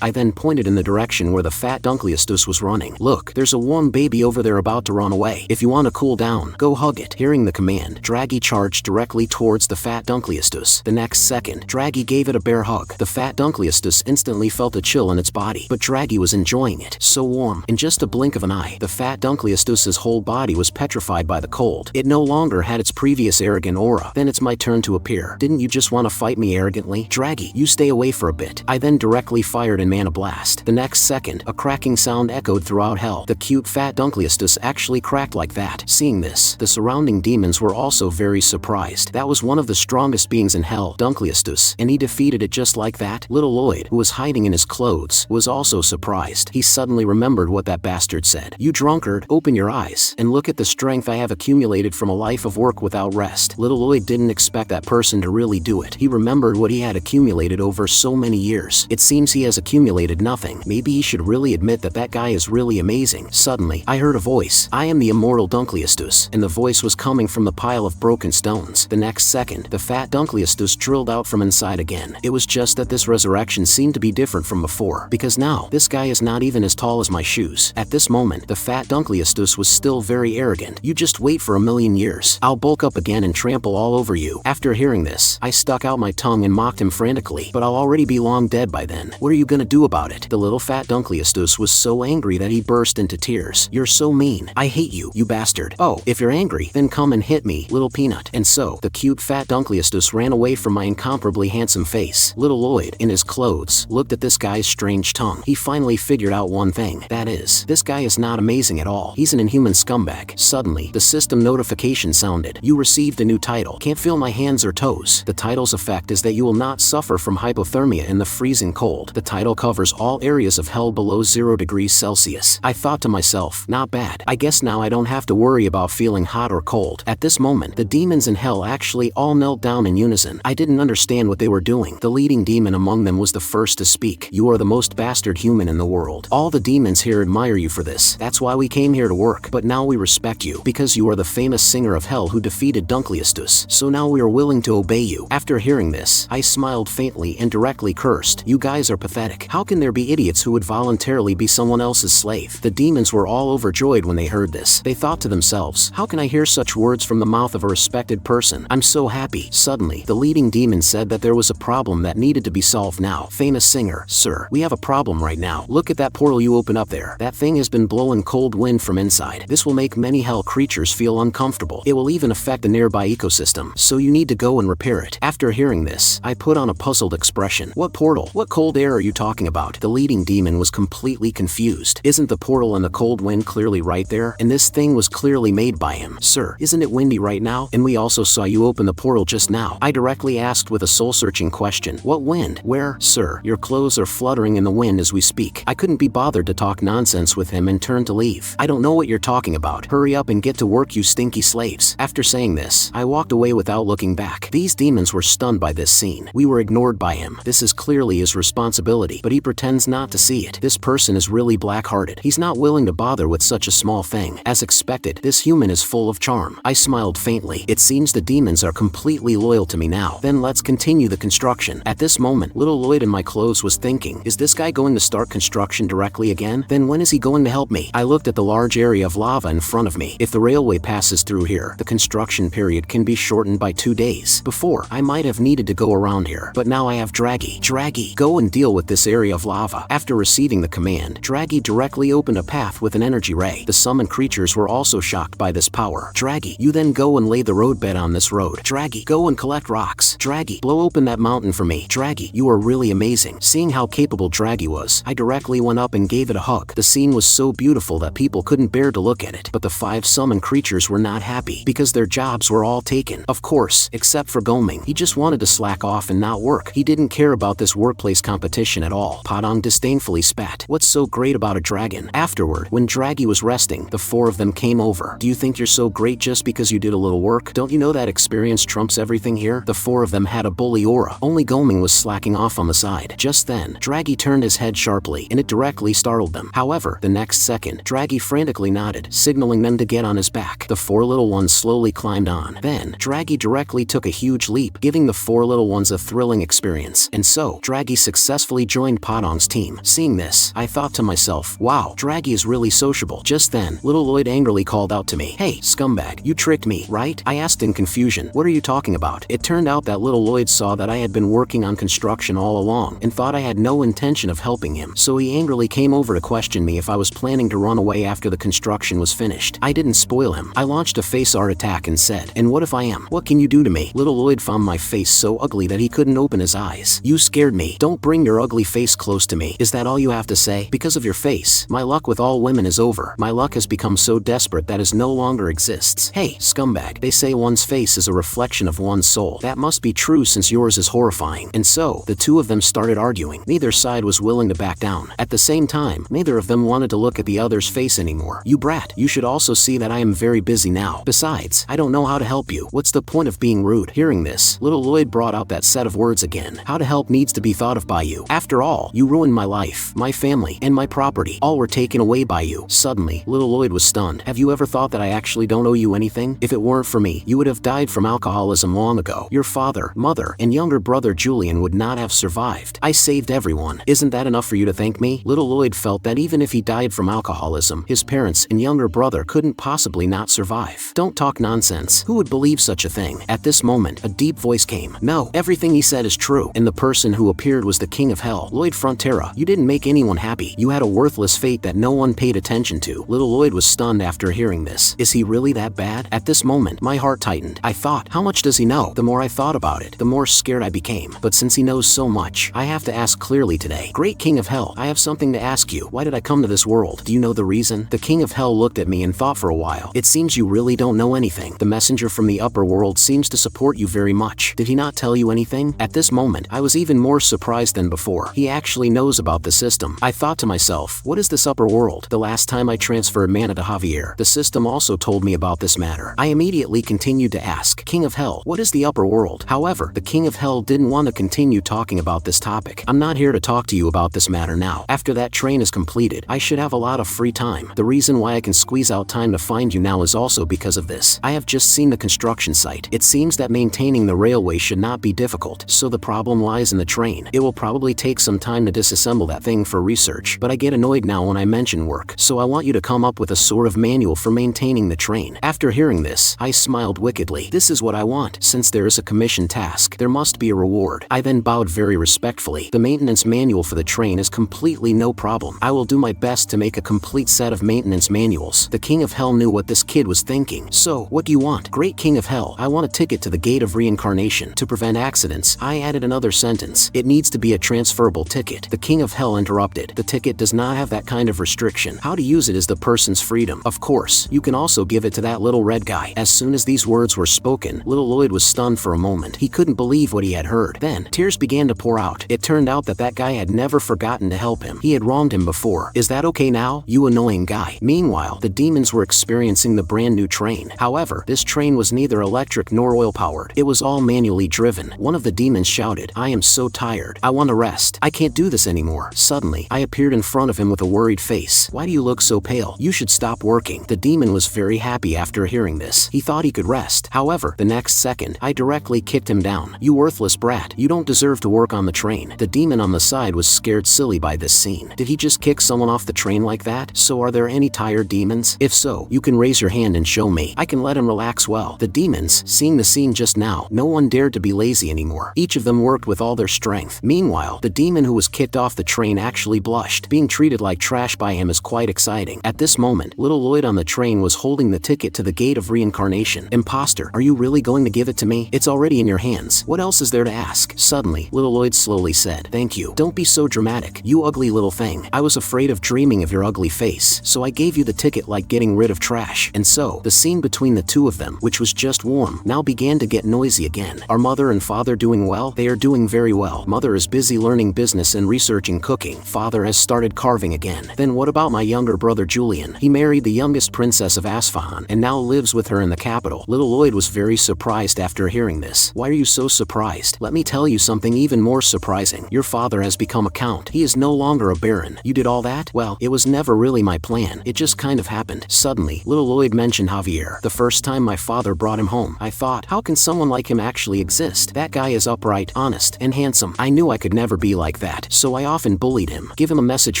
I then pointed in the direction where the fat Dunkleustus was running. Look, there's a warm baby over there about to run away. If you want to cool down, go hug it. Hearing the command, Draggy charged directly towards the fat Dunkleustus. The next second, Draggy gave it a bear hug. The fat Dunkleustus instantly felt a chill in its body, but Draggy was enjoying it. So warm. In just a blink of an eye, the fat Dunkleustus's whole body was petrified by the cold. It no longer had its previous arrogant aura. Then it's my turn to appear. Didn't you just want to fight me arrogantly? Draggy, you stay away for a bit. I then directly fired in Mana Blast. The next second, a cracking sound echoed throughout hell. The cute fat Dunkleustus actually cracked like that. Seeing this, the surrounding demons were also very surprised. That was one of the strongest beings in hell, Dunkleustus, and he defeated it just like that. Little Lloyd, who was hiding in his clothes, was also surprised. He suddenly remembered what that bastard said. You drunkard, open your eyes and look at the strength I have accumulated from a life of work without rest. Little Lloyd didn't expect that person to really do it. He remembered what he had accumulated over so many years. It seems he has accumulated nothing. Maybe he should really admit that that guy is really amazing. Suddenly, I heard a voice. I am the immortal Dunkleustus, and the voice was coming from the pile of broken stones. The next second, the fat Dunkleustus drilled out from inside again. It was just that this resurrection seemed to be different from before, because now, this guy is not even as tall as my shoes. At this moment, the fat Dunkleustus was still very arrogant. You just wait for a million years. I'll bulk up again and trample all over you. After hearing this, I stuck out my tongue and mocked him frantically, but I'll already be long dead by then. What are you gonna do about it? The little fat Dunkleustus was so angry that he burst into tears. You're so mean. I hate you, you bastard. Oh, if you're angry, then come and hit me, little peanut. And so, the cute fat Dunkleustus ran away from my incomparably handsome face. Little Lloyd, in his clothes, looked at this guy's strange tongue. He finally figured out one thing. That is, this guy is not amazing at all. He's an inhuman scumbag. Suddenly, the system notification sounded. You received a new title. Can't feel my hands or toes. The title's effect is that you will not suffer from hypothermia in the freezing cold. The title covers all areas of hell below 0 degrees Celsius. I thought to myself, not bad. I guess now I don't have to worry about feeling hot or cold. At this moment, the demons in hell actually all knelt down in unison. I didn't understand what they were doing. The leading demon among them was the first to speak. You are the most bastard human in the world. All the demons here admire you for this. That's why we came here to work. But now we respect you, because you are the famous singer of hell who defeated Dunkleustus. So now we are willing to obey you. After hearing this, I smiled faintly and directly cursed. You guys are pathetic. How can there be idiots who would voluntarily be someone else's slave? The demons were all overjoyed when they heard this. They thought to themselves, how can I hear such words from the mouth of a respected person? I'm so happy. Suddenly, the leading demon said that there was a problem that needed to be solved now. Famous singer, sir, we have a problem right now. Look at that portal you open up there. That thing has been blowing cold wind from inside. This will make many hell creatures feel uncomfortable. It will even affect the nearby ecosystem, so you need to go and repair it. After hearing this, I put on a puzzled expression. What portal? What cold air are you talking about? The leading demon was completely confused. Isn't the portal and the cold wind clearly right there? And this thing was clearly made by him. Sir, isn't it windy right now? And we also saw you open the portal just now. I directly asked with a soul-searching question. What wind? Where? Sir, your clothes are fluttering in the wind as we speak. I couldn't be bothered to talk nonsense with him and turned to leave. I don't know what you're talking about. Hurry up and get to work, you stinky slaves. After saying this, I walked away without looking back. These demons were stunned by this scene. We were ignored by him. This is clearly his responsibility, but he pretends not to see it. This person is really black-hearted. He's not willing to bother with such a small thing. As expected, this human is full of charm. I smiled faintly. It seems the demons are completely loyal to me now. Then let's continue the construction. At this moment, little Lloyd in my clothes was thinking, is this guy going to start construction directly again? Then when is he going to help me? I looked at the large area of lava in front of me. If the railway passes through here, the construction period can be shortened by 2 days. Before, I might have needed to go around here, but now I have Draggy. Draggy, go and deal with this area of lava. After receiving the command, Draggy directly opened a path with an energy ray. The summoned creatures were also shocked by this power. Draggy, you then go and lay the roadbed on this road. Draggy, go and collect rocks. Draggy, blow open that mountain for me. Draggy, you are really amazing. Seeing how capable Draggy was, I directly went up and gave it a hug. The scene was so beautiful that people couldn't bear to look at it, but the 5 summoned creatures were not happy because their jobs were all taken. Of course, except for Goming. He just wanted to slack off and not work. He didn't care about this workplace competition at all. Padang disdainfully spat. What's so great about a dragon? Afterward, when Draggy was resting, the 4 of them came over. Do you think you're so great just because you did a little work? Don't you know that experience trumps everything here? The 4 of them had a bully aura. Only Goming was slacking off on the side. Just then, Draggy turned his head sharply, and it directly startled them. However, the next second, Draggy frantically nodded, signaling them to get on his back. The 4 little ones slowly climbed on. Then, Draggy directly took a huge leap, giving the 4 little ones a thrilling experience. And so, Draggy successfully joined Padang's team. Seeing this, I thought to myself, wow, Draggy is really sociable. Just then, little Lloyd angrily called out to me, hey, scumbag, you tricked me, right? I asked in confusion, what are you talking about? It turned out that little Lloyd saw that I had been working on construction all along and thought I had no intention of helping him. So he angrily came over to question me if I was planning to run away after the construction was finished. I didn't spoil him. I launched a face art attack and said, and what if I am? What can you do to me? Little Lloyd found my face so ugly that he couldn't open his eyes. You scared me. Don't bring your ugly face close to me. Is that all you have to say? Because of your face, my luck with all women is over. My luck has become so desperate that it no longer exists. Hey, scumbag, they say one's face is a reflection of one's soul. That must be true since yours is horrifying. And so, the 2 of them started arguing. Neither side was willing to back down. At the same time, neither of them wanted to look at the other's face anymore. You brat, you should also see that I am very busy now. Besides, I don't know how to help you. What's the point of being rude? Hearing this, little Lloyd brought out that set of words again. How to help needs to be thought of by you. After all, you ruined my life, my family, and my property. All were taken away by you. Suddenly, little Lloyd was stunned. Have you ever thought that I actually don't owe you anything? If it weren't for me, you would have died from alcoholism long ago. Your father, mother, and younger brother Julian would not have survived. I saved everyone. Isn't that enough for you to thank me? Little Lloyd felt that even if he died from alcoholism, his parents and younger brother couldn't possibly not survive. Don't talk nonsense. Who would believe such a thing? At this moment, a deep voice came. No, everything he said is true. And the person who appeared was the king of hell, Lloyd Frontera. You didn't make anyone happy. You had a worthless fate that no one paid attention to. Little Lloyd was stunned after hearing this. Is he really that bad? At this moment, my heart tightened. I thought, how much does he know? The more I thought about it, the more scared I became. But since he knows so much, I have to ask clearly today. Great king of hell, I have something to ask you. Why did I come to this world? Do you know the reason? The king of hell looked at me and thought for a while. It seems you really don't know anything. The messenger from the upper world seems to support you very much. Did he not tell you anything? At this moment, I was even more surprised than before. He actually knows about this system. I thought to myself, what is this upper world? The last time I transferred mana to Javier, the system also told me about this matter. I immediately continued to ask, King of Hell, what is the upper world? However, the King of Hell didn't want to continue talking about this topic. I'm not here to talk to you about this matter now. After that train is completed, I should have a lot of free time. The reason why I can squeeze out time to find you now is also because of this. I have just seen the construction site. It seems that maintaining the railway should not be difficult, so the problem lies in the train. It will probably take some time to disassemble that thing for research, but I get annoyed now when I mention work, so I want you to come up with a sort of manual for maintaining the train. After hearing this, I smiled wickedly. This is what I want. Since there is a commission task, there must be a reward. I then bowed very respectfully. The maintenance manual for the train is completely no problem. I will do my best to make a complete set of maintenance manuals. The King of Hell knew what this kid was thinking. So, what do you want? Great King of Hell, I want a ticket to the Gate of Reincarnation. To prevent accidents, I added another sentence. It needs to be a transferable ticket. The King of Hell interrupted. The ticket does not have that kind of restriction. How to use it is the person's freedom. Of course, you can also give it to that little red guy. As soon as these words were spoken, little Lloyd was stunned for a moment. He couldn't believe what he had heard. Then, tears began to pour out. It turned out that that guy had never forgotten to help him. He had wronged him before. Is that okay now, you annoying guy? Meanwhile, the demons were experiencing the brand new train. However, this train was neither electric nor oil powered. It was all manually driven. One of the demons shouted, I am so tired. I want to rest. I can't do this anymore. Suddenly, I appeared in front of him with a worried face. Why do you look so pale? You should stop working. The demon was very happy after hearing this. He thought he could rest. However, the next second, I directly kicked him down. You worthless brat. You don't deserve to work on the train. The demon on the side was scared silly by this scene. Did he just kick someone off the train like that? So are there any tired demons? If so, you can raise your hand and show me. I can let him relax well. The demons, seeing the scene just now, no one dared to be lazy anymore. Each of them worked with all their strength. Meanwhile, the demon who was kicked off the train actually blushed. Being treated like trash by him is quite exciting. At this moment, little Lloyd on the train was holding the ticket to the Gate of Reincarnation. Imposter, are you really going to give it to me? It's already in your hands. What else is there to ask? Suddenly, little Lloyd slowly said, Thank you. Don't be so dramatic, you ugly little thing. I was afraid of dreaming of your ugly face, so I gave you the ticket like getting rid of trash. And so, the scene between the two of them, which was just warm, now began to get noisy again. Are mother and father doing well? They are doing very well. Mother is busy learning business and researching cooking. Father has started carving again. Then what about my younger brother Julian? He married the youngest princess of Asfahan and now lives with her in the capital. Little Lloyd was very surprised after hearing this. Why are you so surprised? Let me tell you something even more surprising. Your father has become a count. He is no longer a baron. You did all that? Well, it was never really my plan. It just kind of happened. Suddenly, little Lloyd mentioned Javier. The first time my father brought him home, I thought, how can someone like him actually exist? That guy is upright, honest, and handsome. I knew I could never be like that, so I often bullied him. Give him a message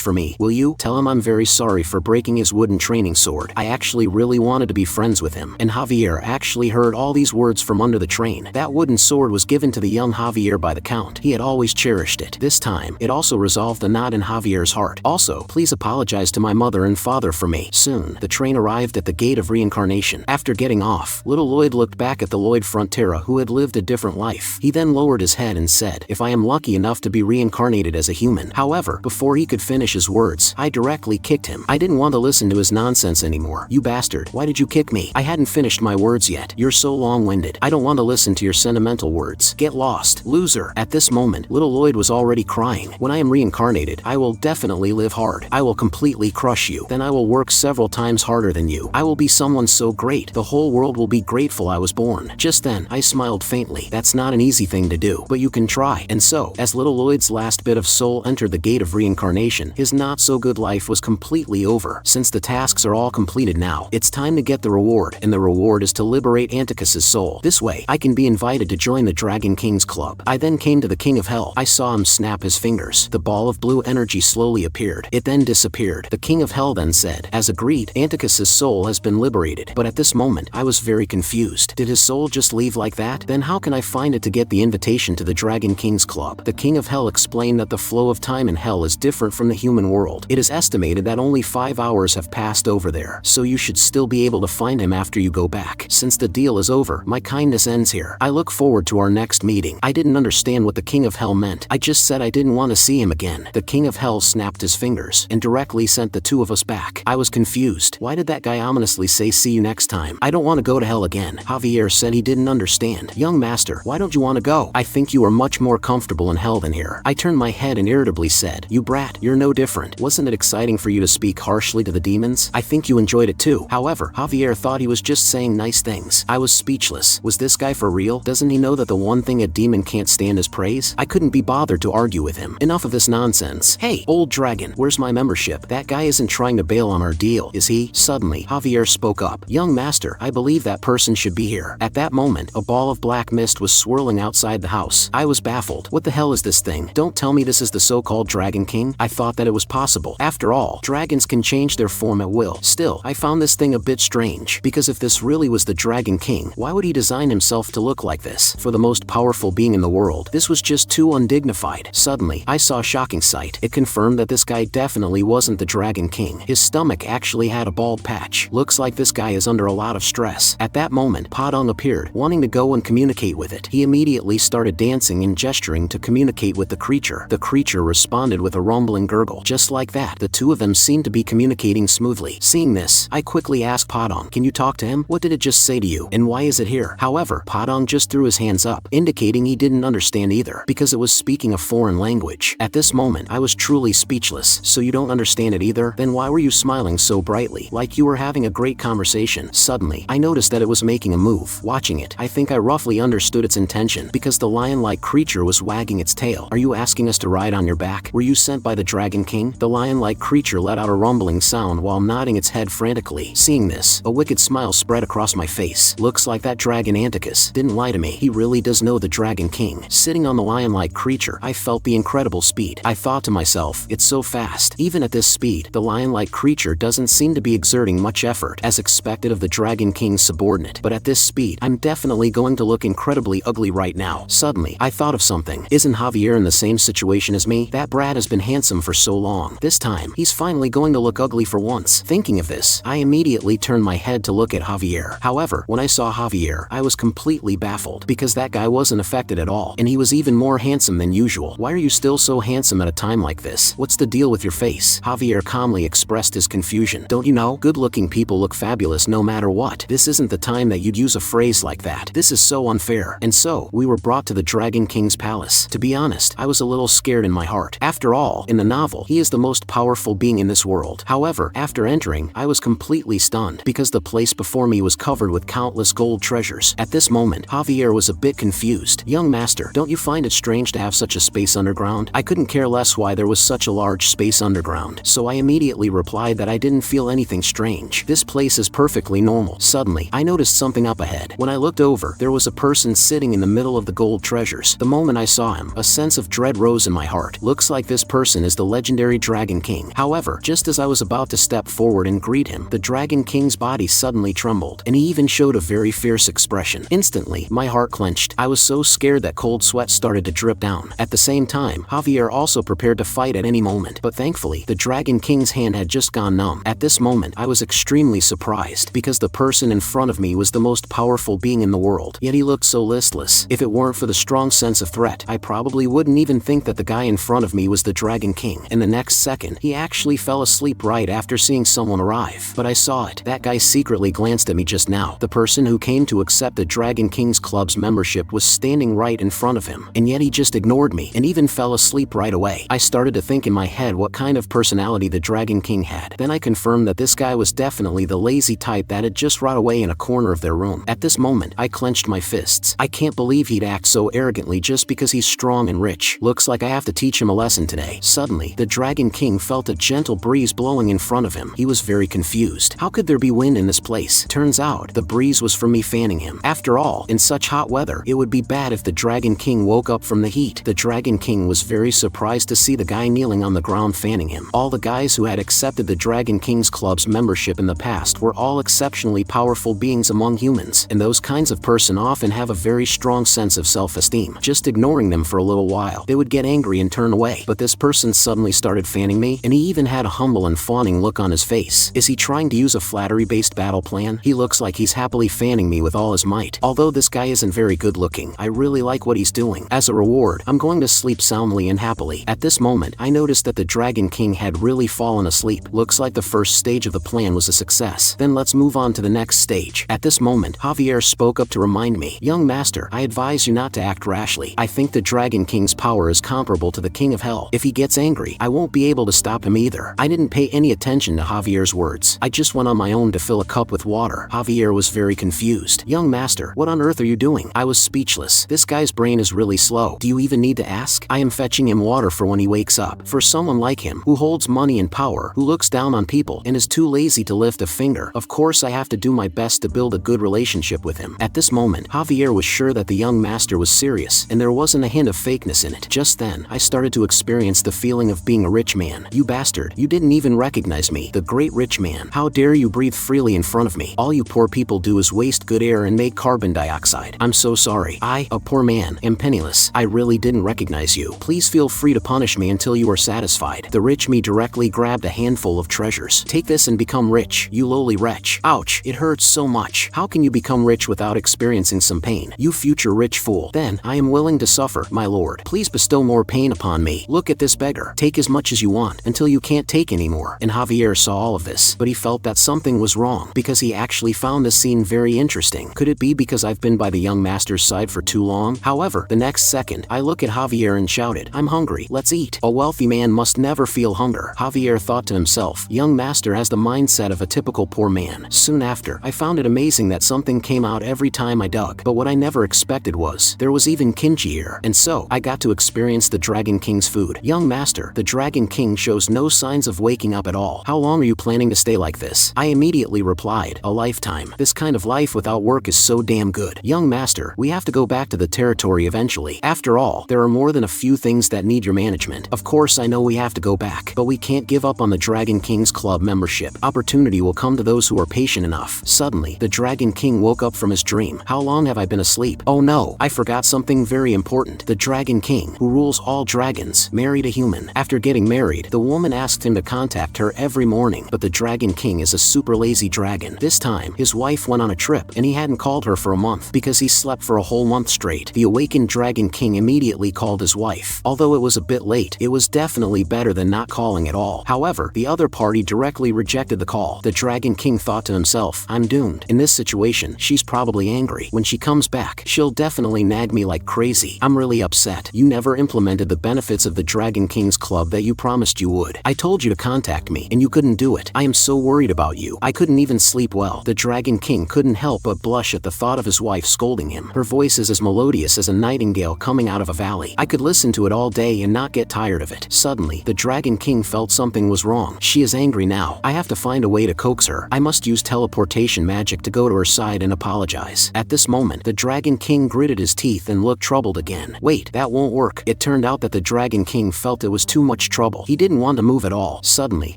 for me, will you? Tell him I'm very sorry for breaking his wooden training sword. I actually really wanted to be friends with him. And Javier actually heard all these words from under the train. That wooden sword was given to the young Javier by the count. He had always cherished it. This time, it also resolved the knot in Javier's heart. Also, please apologize to my mother and father for me. Soon, the train arrived at the Gate of Reincarnation. After getting off, little Lloyd looked back at the Lloyd Frontera who had lived a different life. He then lowered his head and said, if I am lucky enough to be reincarnated as a human. However, before he could finish his words, I directly kicked him. I didn't want to listen to his nonsense anymore. You bastard, why did you kick me? I hadn't finished my words yet. You're so long-winded. I don't want to listen to your sentimental words. Get lost, loser. At this moment, little Lloyd was already crying. When I am reincarnated, I will definitely live hard. I will completely crush you. Then I will work several times harder than you. I will be someone so great, the whole world will be grateful I was born. Just then, I smiled faintly. That's not an easy thing to do, but you can try. And so, as little Lloyd's last bit of soul entered the Gate of Reincarnation, his not-so-good life was completely over. Since the tasks are all completed now, it's time to get the reward, and the reward is to liberate Anticus's soul. This way, I can be invited to join the Dragon King's club. I then came to the King of Hell. I saw him snap his fingers. The ball of blue energy slowly appeared. It then disappeared. The King of Hell then said, as agreed, Anticus's soul has been liberated. But at this moment, I was very confused. Did his soul just leave like that? Then how can I find it to get the invitation to the Dragon King's club? The King of Hell explained that the flow of time in Hell is different from the human world. It is estimated that only 5 hours have passed over there, so you should still be able to find him after you go back. Since the deal is over, my kindness ends here. I look forward to our next meeting. I didn't understand what the King of Hell meant. I just said I didn't want to see him again. The King of Hell snapped his fingers and directly sent the two of us back. I was confused. Why did that guy ominously say see you next time? I don't want to go to hell again. Javier said he didn't understand. Young master, why don't you want to go? I think you are much more comfortable in hell than here. I turned my head and irritably said, said, "You brat, you're no different. Wasn't it exciting for you to speak harshly to the demons? I think you enjoyed it too." However, Javier thought he was just saying nice things. I was speechless. Was this guy for real? Doesn't he know that the one thing a demon can't stand is praise? I couldn't be bothered to argue with him. Enough of this nonsense. "Hey, old dragon, where's my membership? That guy isn't trying to bail on our deal, is he?" Suddenly, Javier spoke up. "Young master, I believe that person should be here." At that moment, a ball of black mist was swirling outside the house. I was baffled. What the hell is this thing? Don't tell me this is the so-called Dragon King. I thought that it was possible. After all, dragons can change their form at will. Still, I found this thing a bit strange, because if this really was the Dragon King, why would he design himself to look like this? For the most powerful being in the world, this was just too undignified. Suddenly, I saw a shocking sight. It confirmed that this guy definitely wasn't the Dragon King. His stomach actually had a bald patch. Looks like this guy is under a lot of stress. At that moment, Padong appeared, wanting to go and communicate with it. He immediately started dancing and gesturing to communicate with the creature. The creature responded with a rumbling gurgle. Just like that, the two of them seemed to be communicating smoothly. Seeing this, I quickly asked Padong, "Can you talk to him? What did it just say to you, and why is it here?" However, Padong just threw his hands up, indicating he didn't understand either, because it was speaking a foreign language. At this moment, I was truly speechless. "So you don't understand it either? Then why were you smiling so brightly, like you were having a great conversation?" Suddenly, I noticed that it was making a move. Watching it, I think I roughly understood its intention, because the lion-like creature was wagging its tail. "Are you asking us to ride on your back? Were you sent by the Dragon King?" The lion-like creature let out a rumbling sound while nodding its head frantically. Seeing this, a wicked smile spread across my face. Looks like that dragon Anticus didn't lie to me. He really does know the Dragon King. Sitting on the lion-like creature, I felt the incredible speed. I thought to myself, it's so fast. Even at this speed, the lion-like creature doesn't seem to be exerting much effort, as expected of the Dragon King's subordinate. But at this speed, I'm definitely going to look incredibly ugly right now. Suddenly, I thought of something. Isn't Javier in the same situation as me? That brat has been handsome for so long. This time, he's finally going to look ugly for once. Thinking of this, I immediately turned my head to look at Javier. However, when I saw Javier, I was completely baffled, because that guy wasn't affected at all, and he was even more handsome than usual. "Why are you still so handsome at a time like this? What's the deal with your face?" Javier calmly expressed his confusion. "Don't you know? Good-looking people look fabulous no matter what. This isn't the time that you'd use a phrase like that. This is so unfair." And so, we were brought to the Dragon King's palace. To be honest, I was a little scared in my heart. After all, in the novel, he is the most powerful being in this world. However, after entering, I was completely stunned, because the place before me was covered with countless gold treasures. At this moment, Javier was a bit confused. "Young master, don't you find it strange to have such a space underground?" I couldn't care less why there was such a large space underground, so I immediately replied that I didn't feel anything strange. This place is perfectly normal. Suddenly, I noticed something up ahead. When I looked over, there was a person sitting in the middle of the gold treasures. The moment I saw him, a sense of dread rose in my heart. Looks like this person is the legendary Dragon King. However, just as I was about to step forward and greet him, the Dragon King's body suddenly trembled, and he even showed a very fierce expression. Instantly, my heart clenched. I was so scared that cold sweat started to drip down. At the same time, Javier also prepared to fight at any moment, but thankfully, the Dragon King's hand had just gone numb. At this moment, I was extremely surprised, because the person in front of me was the most powerful being in the world, yet he looked so listless. If it weren't for the strong sense of threat, I probably wouldn't even think that the guy in front of me was the Dragon King. In the next second, he actually fell asleep right after seeing someone arrive. But I saw it. That guy secretly glanced at me just now. The person who came to accept the Dragon King's club's membership was standing right in front of him, and yet he just ignored me and even fell asleep right away. I started to think in my head what kind of personality the Dragon King had. Then I confirmed that this guy was definitely the lazy type that had just rot away in a corner of their room. At this moment, I clenched my fists. I can't believe he'd act so arrogantly just because he's strong and rich. Looks like I have to teach him a lesson today. Suddenly, the Dragon King felt a gentle breeze blowing in front of him. He was very confused. How could there be wind in this place? Turns out, the breeze was from me fanning him. After all, in such hot weather, it would be bad if the Dragon King woke up from the heat. The Dragon King was very surprised to see the guy kneeling on the ground fanning him. All the guys who had accepted the Dragon King's club's membership in the past were all exceptionally powerful beings among humans, and those kinds of person often have a very strong sense of self-esteem. Just ignoring them for a little while, they would get angry and turn away. But this person suddenly started fanning me, and he even had a humble and fawning look on his face. Is he trying to use a flattery-based battle plan? He looks like he's happily fanning me with all his might. Although this guy isn't very good looking, I really like what he's doing. As a reward, I'm going to sleep soundly and happily. At this moment, I noticed that the Dragon King had really fallen asleep. Looks like the first stage of the plan was a success. Then let's move on to the next stage. At this moment, Javier spoke up to remind me, "Young master, I advise you not to act rashly. I think the Dragon King's power is comparable to the King of Hell hell. If he gets angry, I won't be able to stop him either. I didn't pay any attention to Javier's words. I just went on my own to fill a cup with water. Javier was very confused. Young master, what on earth are you doing? I was speechless. This guy's brain is really slow. Do you even need to ask? I am fetching him water for when he wakes up. For someone like him, who holds money and power, who looks down on people, and is too lazy to lift a finger, of course I have to do my best to build a good relationship with him. At this moment, Javier was sure that the young master was serious, and there wasn't a hint of fakeness in it. Just then, I started to experience the feeling of being a rich man. You bastard, you didn't even recognize me, the great rich man. How dare you breathe freely in front of me? All you poor people do is waste good air and make carbon dioxide. I'm so sorry. I, a poor man, am penniless. I really didn't recognize you. Please feel free to punish me until you are satisfied. The rich me directly grabbed a handful of treasures. Take this and become rich, you lowly wretch. Ouch, it hurts so much. How can you become rich without experiencing some pain? You future rich fool. Then, I am willing to suffer, my lord. Please bestow more pain upon me. Look at this beggar. Take as much as you want, until you can't take anymore. And Javier saw all of this, but he felt that something was wrong, because he actually found this scene very interesting. Could it be because I've been by the young master's side for too long? However, the next second, I look at Javier and shouted, I'm hungry, let's eat. A wealthy man must never feel hunger. Javier thought to himself, young master has the mindset of a typical poor man. Soon after, I found it amazing that something came out every time I dug, but what I never expected was, there was even kimchi here, and so, I got to experience the Dragon King's food. Young master, the Dragon King shows no signs of waking up at all. How long are you planning to stay like this? I immediately replied, a lifetime. This kind of life without work is so damn good. Young master, we have to go back to the territory eventually. After all, there are more than a few things that need your management. Of course I know we have to go back, but we can't give up on the Dragon King's club membership. Opportunity will come to those who are patient enough. Suddenly, the Dragon King woke up from his dream. How long have I been asleep? Oh no, I forgot something very important. The Dragon King, who rules all dragons, married a human. After getting married, the woman asked him to contact her every morning, but the Dragon King is a super lazy dragon. This time, his wife went on a trip, and he hadn't called her for a month because he slept for a whole month straight. The awakened Dragon King immediately called his wife. Although it was a bit late, it was definitely better than not calling at all. However, the other party directly rejected the call. The Dragon King thought to himself, I'm doomed. In this situation, she's probably angry. When she comes back, she'll definitely nag me like crazy. I'm really upset. You never implemented the benefits of the Dragon King's club that you promised you would. I told you to contact me, and you couldn't do it. I am so worried about you. I couldn't even sleep well. The Dragon King couldn't help but blush at the thought of his wife scolding him. Her voice is as melodious as a nightingale coming out of a valley. I could listen to it all day and not get tired of it. Suddenly, the Dragon King felt something was wrong. She is angry now. I have to find a way to coax her. I must use teleportation magic to go to her side and apologize. At this moment, the Dragon King gritted his teeth and looked troubled again. Wait, that won't work. It turned out that the Dragon King felt it was too much trouble. He didn't want to move at all. Suddenly,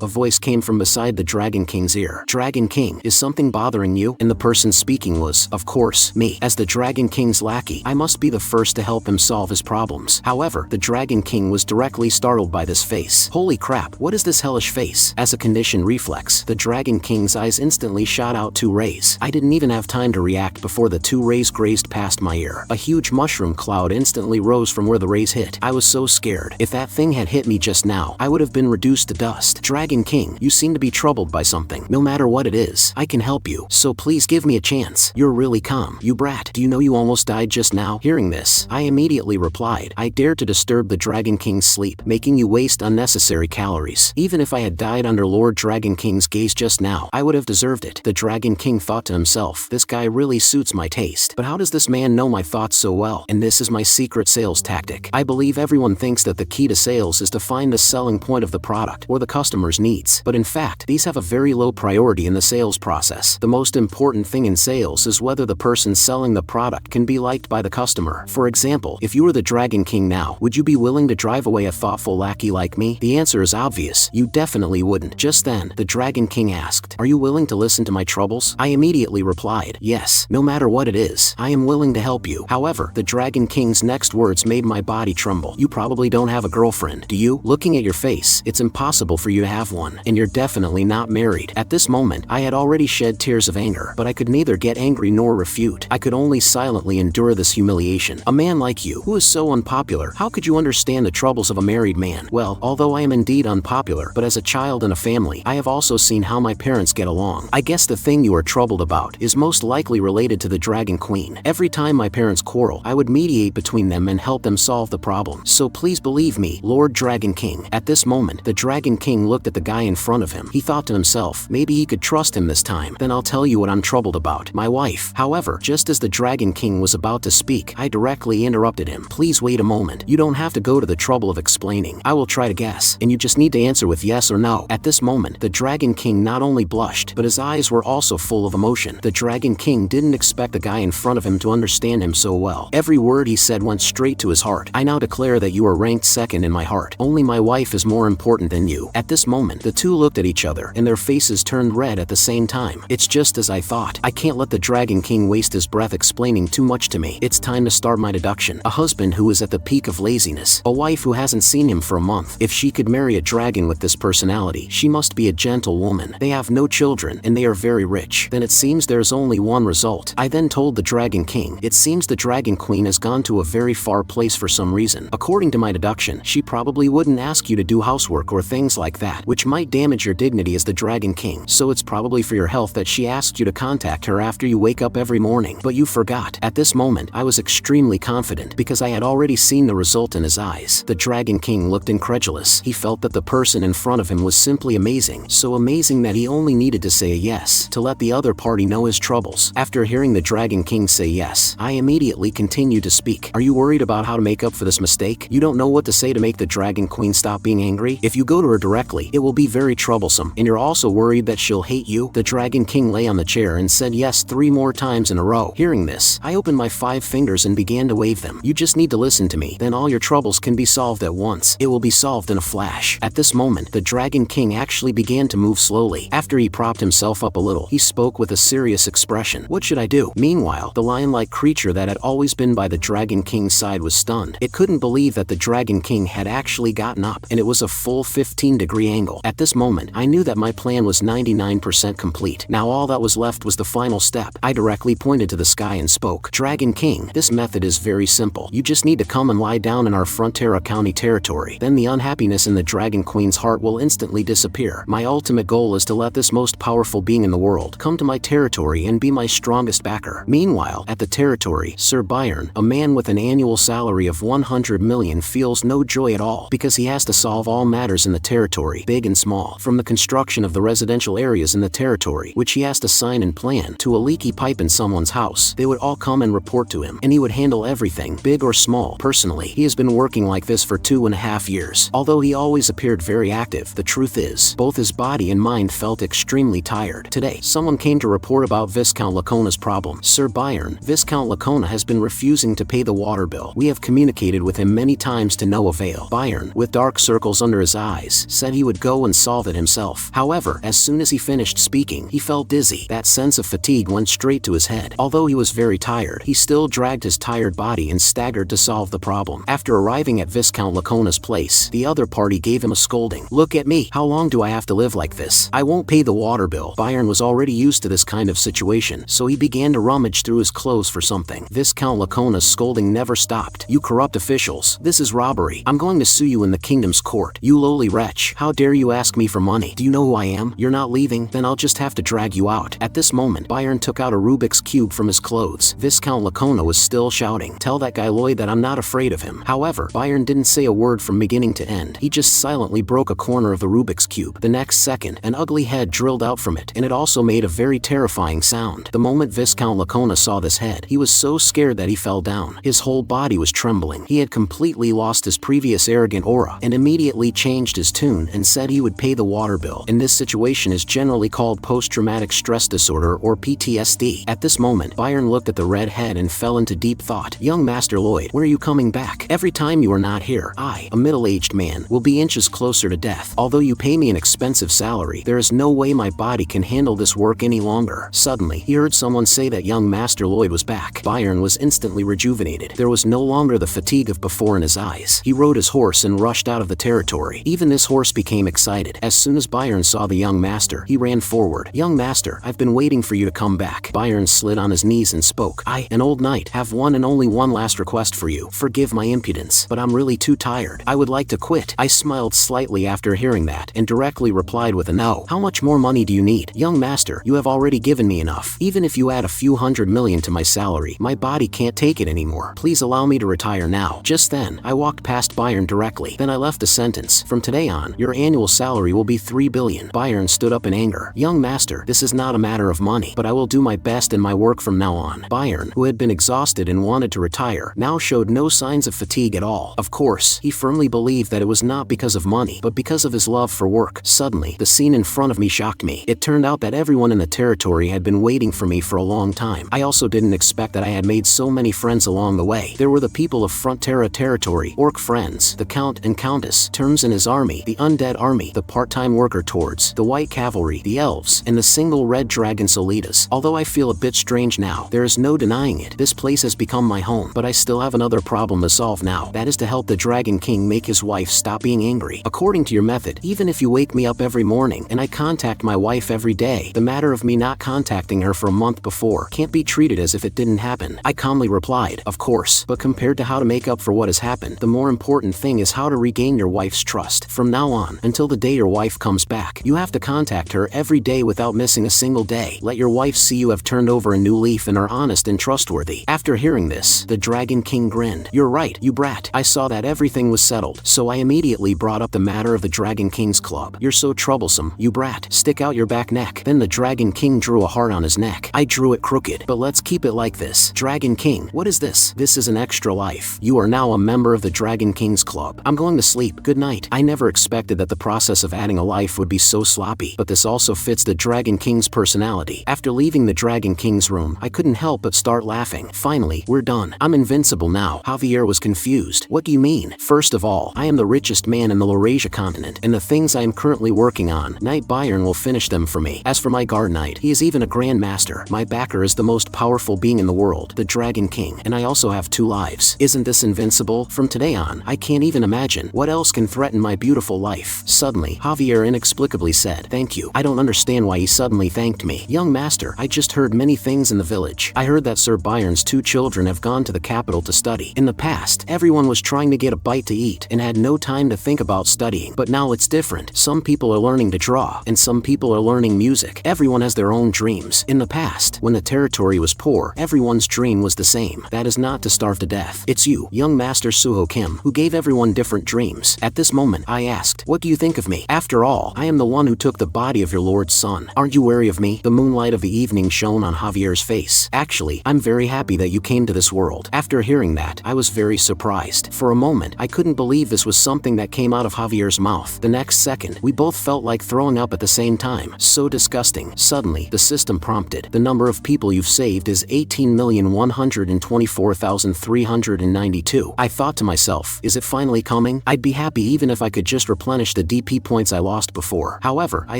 a voice came from beside the Dragon King's ear. Dragon King, is something bothering you? And the person speaking was, of course, me. As the Dragon King's lackey, I must be the first to help him solve his problems. However, the Dragon King was directly startled by this face. Holy crap, what is this hellish face? As a conditioned reflex, the Dragon King's eyes instantly shot out 2 rays. I didn't even have time to react before the 2 rays grazed past my ear. A huge mushroom cloud instantly rose from where the rays hit. I was so scared. If that thing had hit me just now, I would have been reduced to dust. Dragon King, you seem to be troubled by something. No matter what it is, I can help you. So please give me a chance. You're really calm. You brat. Do you know you almost died just now? Hearing this, I immediately replied, I dared to disturb the Dragon King's sleep, making you waste unnecessary calories. Even if I had died under Lord Dragon King's gaze just now, I would have deserved it. The Dragon King thought to himself, this guy really suits my taste. But how does this man know my thoughts so well? And this is my secret sales tactic. I believe everyone thinks that the key to sales is to find the selling point of the product or the customer's needs. But in fact, these have a very low priority in the sales process. The most important thing in sales is whether the person selling the product can be liked by the customer. For example, if you were the Dragon King now, would you be willing to drive away a thoughtful lackey like me? The answer is obvious. You definitely wouldn't. Just then, the Dragon King asked, are you willing to listen to my troubles? I immediately replied, yes. No matter what it is, I am willing to help you. However, the Dragon King's next words made my body tremble. You probably don't have a girlfriend, do you? Looking at your face, it's impossible for you to have one, and you're definitely not married. At this moment, I had already shed tears of anger, but I could neither get angry nor refute. I could only silently endure this humiliation. A man like you, who is so unpopular, how could you understand the troubles of a married man? Well, although I am indeed unpopular, but as a child in a family, I have also seen how my parents get along. I guess the thing you are troubled about is most likely related to the Dragon Queen. Every time my parents quarrel, I would mediate between them and help them solve the problem. So please believe Believe me, Lord Dragon King. At this moment, the Dragon King looked at the guy in front of him. He thought to himself, maybe he could trust him this time. Then I'll tell you what I'm troubled about. My wife. However, just as the Dragon King was about to speak, I directly interrupted him. Please wait a moment. You don't have to go to the trouble of explaining. I will try to guess, and you just need to answer with yes or no. At this moment, the Dragon King not only blushed, but his eyes were also full of emotion. The Dragon King didn't expect the guy in front of him to understand him so well. Every word he said went straight to his heart. I now declare that you are ranked second in my heart. Only my wife is more important than you. At this moment, the two looked at each other, and their faces turned red at the same time. It's just as I thought. I can't let the Dragon King waste his breath explaining too much to me. It's time to start my deduction. A husband who is at the peak of laziness. A wife who hasn't seen him for a month. If she could marry a dragon with this personality, she must be a gentle woman. They have no children, and they are very rich. Then it seems there's only one result. I then told the Dragon King, it seems the Dragon Queen has gone to a very far place for some reason. According to my deduction, she probably wouldn't ask you to do housework or things like that, which might damage your dignity as the Dragon King. So it's probably for your health that she asked you to contact her after you wake up every morning. But you forgot. At this moment, I was extremely confident because I had already seen the result in his eyes. The Dragon King looked incredulous. He felt that the person in front of him was simply amazing. So amazing that he only needed to say a yes to let the other party know his troubles. After hearing the Dragon King say yes, I immediately continued to speak. Are you worried about how to make up for this mistake? You don't know what to say to make the Dragon Queen stop being angry? If you go to her directly, it will be very troublesome. And you're also worried that she'll hate you? The Dragon King lay on the chair and said yes 3 more times in a row. Hearing this, I opened my 5 fingers and began to wave them. You just need to listen to me. Then all your troubles can be solved at once. It will be solved in a flash. At this moment, the Dragon King actually began to move slowly. After he propped himself up a little, he spoke with a serious expression. What should I do? Meanwhile, the lion-like creature that had always been by the Dragon King's side was stunned. It couldn't believe that the Dragon King had actually gotten up, and it was a full 15-degree angle. At this moment, I knew that my plan was 99% complete. Now all that was left was the final step. I directly pointed to the sky and spoke. Dragon King, this method is very simple. You just need to come and lie down in our Frontera County territory. Then the unhappiness in the Dragon Queen's heart will instantly disappear. My ultimate goal is to let this most powerful being in the world come to my territory and be my strongest backer. Meanwhile, at the territory, Sir Byron, a man with an annual salary of 100 million, feels no joy at all because he has to solve all matters in the territory, big and small, from the construction of the residential areas in the territory, which he has to sign and plan, to a leaky pipe in someone's house. They would all come and report to him, and he would handle everything, big or small, personally. He has been working like this for 2.5 years. Although he always appeared very active, the truth is, both his body and mind felt extremely tired. Today, someone came to report about Viscount Lacona's problem. Sir Byron, Viscount Lacona has been refusing to pay the water bill. We have communicated with him many times to no avail. Byron, with dark circles under his eyes, said he would go and solve it himself. However, as soon as he finished speaking, he felt dizzy. That sense of fatigue went straight to his head. Although he was very tired, he still dragged his tired body and staggered to solve the problem. After arriving at Viscount Lacona's place, the other party gave him a scolding. Look at me. How long do I have to live like this? I won't pay the water bill. Byron was already used to this kind of situation, so he began to rummage through his clothes for something. Viscount Lacona's scolding never stopped. You corrupt officials. This is robbery. I'm going to sue you in the kingdom's court. You lowly wretch. How dare you ask me for money? Do you know who I am? You're not leaving? Then I'll just have to drag you out. At this moment, Byron took out a Rubik's Cube from his clothes. Viscount Lacona was still shouting, tell that guy Lloyd that I'm not afraid of him. However, Byron didn't say a word from beginning to end. He just silently broke a corner of the Rubik's Cube. The next second, an ugly head drilled out from it, and it also made a very terrifying sound. The moment Viscount Lacona saw this head, he was so scared that he fell down. His whole body was trembling. He had completely lost his previous arrogant aura, and immediately changed his tune and said he would pay the water bill. And this situation is generally called post-traumatic stress disorder, or PTSD. At this moment, Byron looked at the red head and fell into deep thought. Young Master Lloyd, where are you coming back? Every time you are not here, I, a middle-aged man, will be inches closer to death. Although you pay me an expensive salary, there is no way my body can handle this work any longer. Suddenly, he heard someone say that young Master Lloyd was back. Byron was instantly rejuvenated. There was no longer the fatigue of before in his eyes. He rode his horse and rushed out of the territory. Even this horse became excited. As soon as Byron saw the young master, he ran forward. Young master, I've been waiting for you to come back. Byron slid on his knees and spoke. I, an old knight, have one and only one last request for you. Forgive my impudence, but I'm really too tired. I would like to quit. I smiled slightly after hearing that, and directly replied with a no. How much more money do you need? Young master, you have already given me enough. Even if you add a few $100 million to my salary, my body can't take it anymore. Please allow me to retire now. Just then, I walked past asked Byron directly. Then I left a sentence. From today on, your annual salary will be 3 billion. Byron stood up in anger. Young master, this is not a matter of money, but I will do my best in my work from now on. Byron, who had been exhausted and wanted to retire, now showed no signs of fatigue at all. Of course, he firmly believed that it was not because of money, but because of his love for work. Suddenly, the scene in front of me shocked me. It turned out that everyone in the territory had been waiting for me for a long time. I also didn't expect that I had made so many friends along the way. There were the people of Frontera territory, orc friends, the count and countess, Terms and his army, the undead army, the part-time worker towards, the white cavalry, the elves, and the single red dragon Solitas. Although I feel a bit strange now, there is no denying it. This place has become my home, but I still have another problem to solve now. That is to help the Dragon King make his wife stop being angry. According to your method, even if you wake me up every morning and I contact my wife every day, the matter of me not contacting her for a month before can't be treated as if it didn't happen. I calmly replied, of course, but compared to how to make up for what has happened, the more important thing is how to regain your wife's trust. From now on, until the day your wife comes back, you have to contact her every day without missing a single day. Let your wife see you have turned over a new leaf and are honest and trustworthy. After hearing this, the Dragon King grinned. You're right, you brat. I saw that everything was settled, so I immediately brought up the matter of the Dragon King's club. You're so troublesome, you brat. Stick out your back neck. Then the Dragon King drew a heart on his neck. I drew it crooked, but let's keep it like this. Dragon King, what is this? This is an extra life. You are now a member of the Dragon King's club. I'm going to sleep. Good night. I never expected that the process of adding a life would be so sloppy, but this also fits the Dragon King's personality. After leaving the Dragon King's room, I couldn't help but start laughing. Finally, we're done. I'm invincible now. Javier was confused. What do you mean? First of all, I am the richest man in the Laurasia continent, and the things I am currently working on, Knight Byron will finish them for me. As for my guard knight, he is even a grandmaster. My backer is the most powerful being in the world, the Dragon King, and I also have 2 lives. Isn't this invincible? From today on, I can't even imagine what else can threaten my beautiful life. Suddenly, Javier inexplicably said, thank you. I don't understand why he suddenly thanked me. Young master, I just heard many things in the village. I heard that Sir Byron's 2 children have gone to the capital to study. In the past, everyone was trying to get a bite to eat and had no time to think about studying. But now it's different. Some people are learning to draw, and some people are learning music. Everyone has their own dreams. In the past, when the territory was poor, everyone's dream was the same. That is not to starve to death. It's you, young master Suho Kim, who gave everyone different dreams. At this moment, I asked, what do you think of me? After all, I am the one who took the body of your lord's son. Aren't you wary of me? The moonlight of the evening shone on Javier's face. Actually, I'm very happy that you came to this world. After hearing that, I was very surprised. For a moment, I couldn't believe this was something that came out of Javier's mouth. The next second, we both felt like throwing up at the same time. So disgusting. Suddenly, the system prompted. The number of people you've saved is 18,124,392. I thought to myself, is it finally coming? I'd be happy even if I could just replenish the DP points I lost before. However, I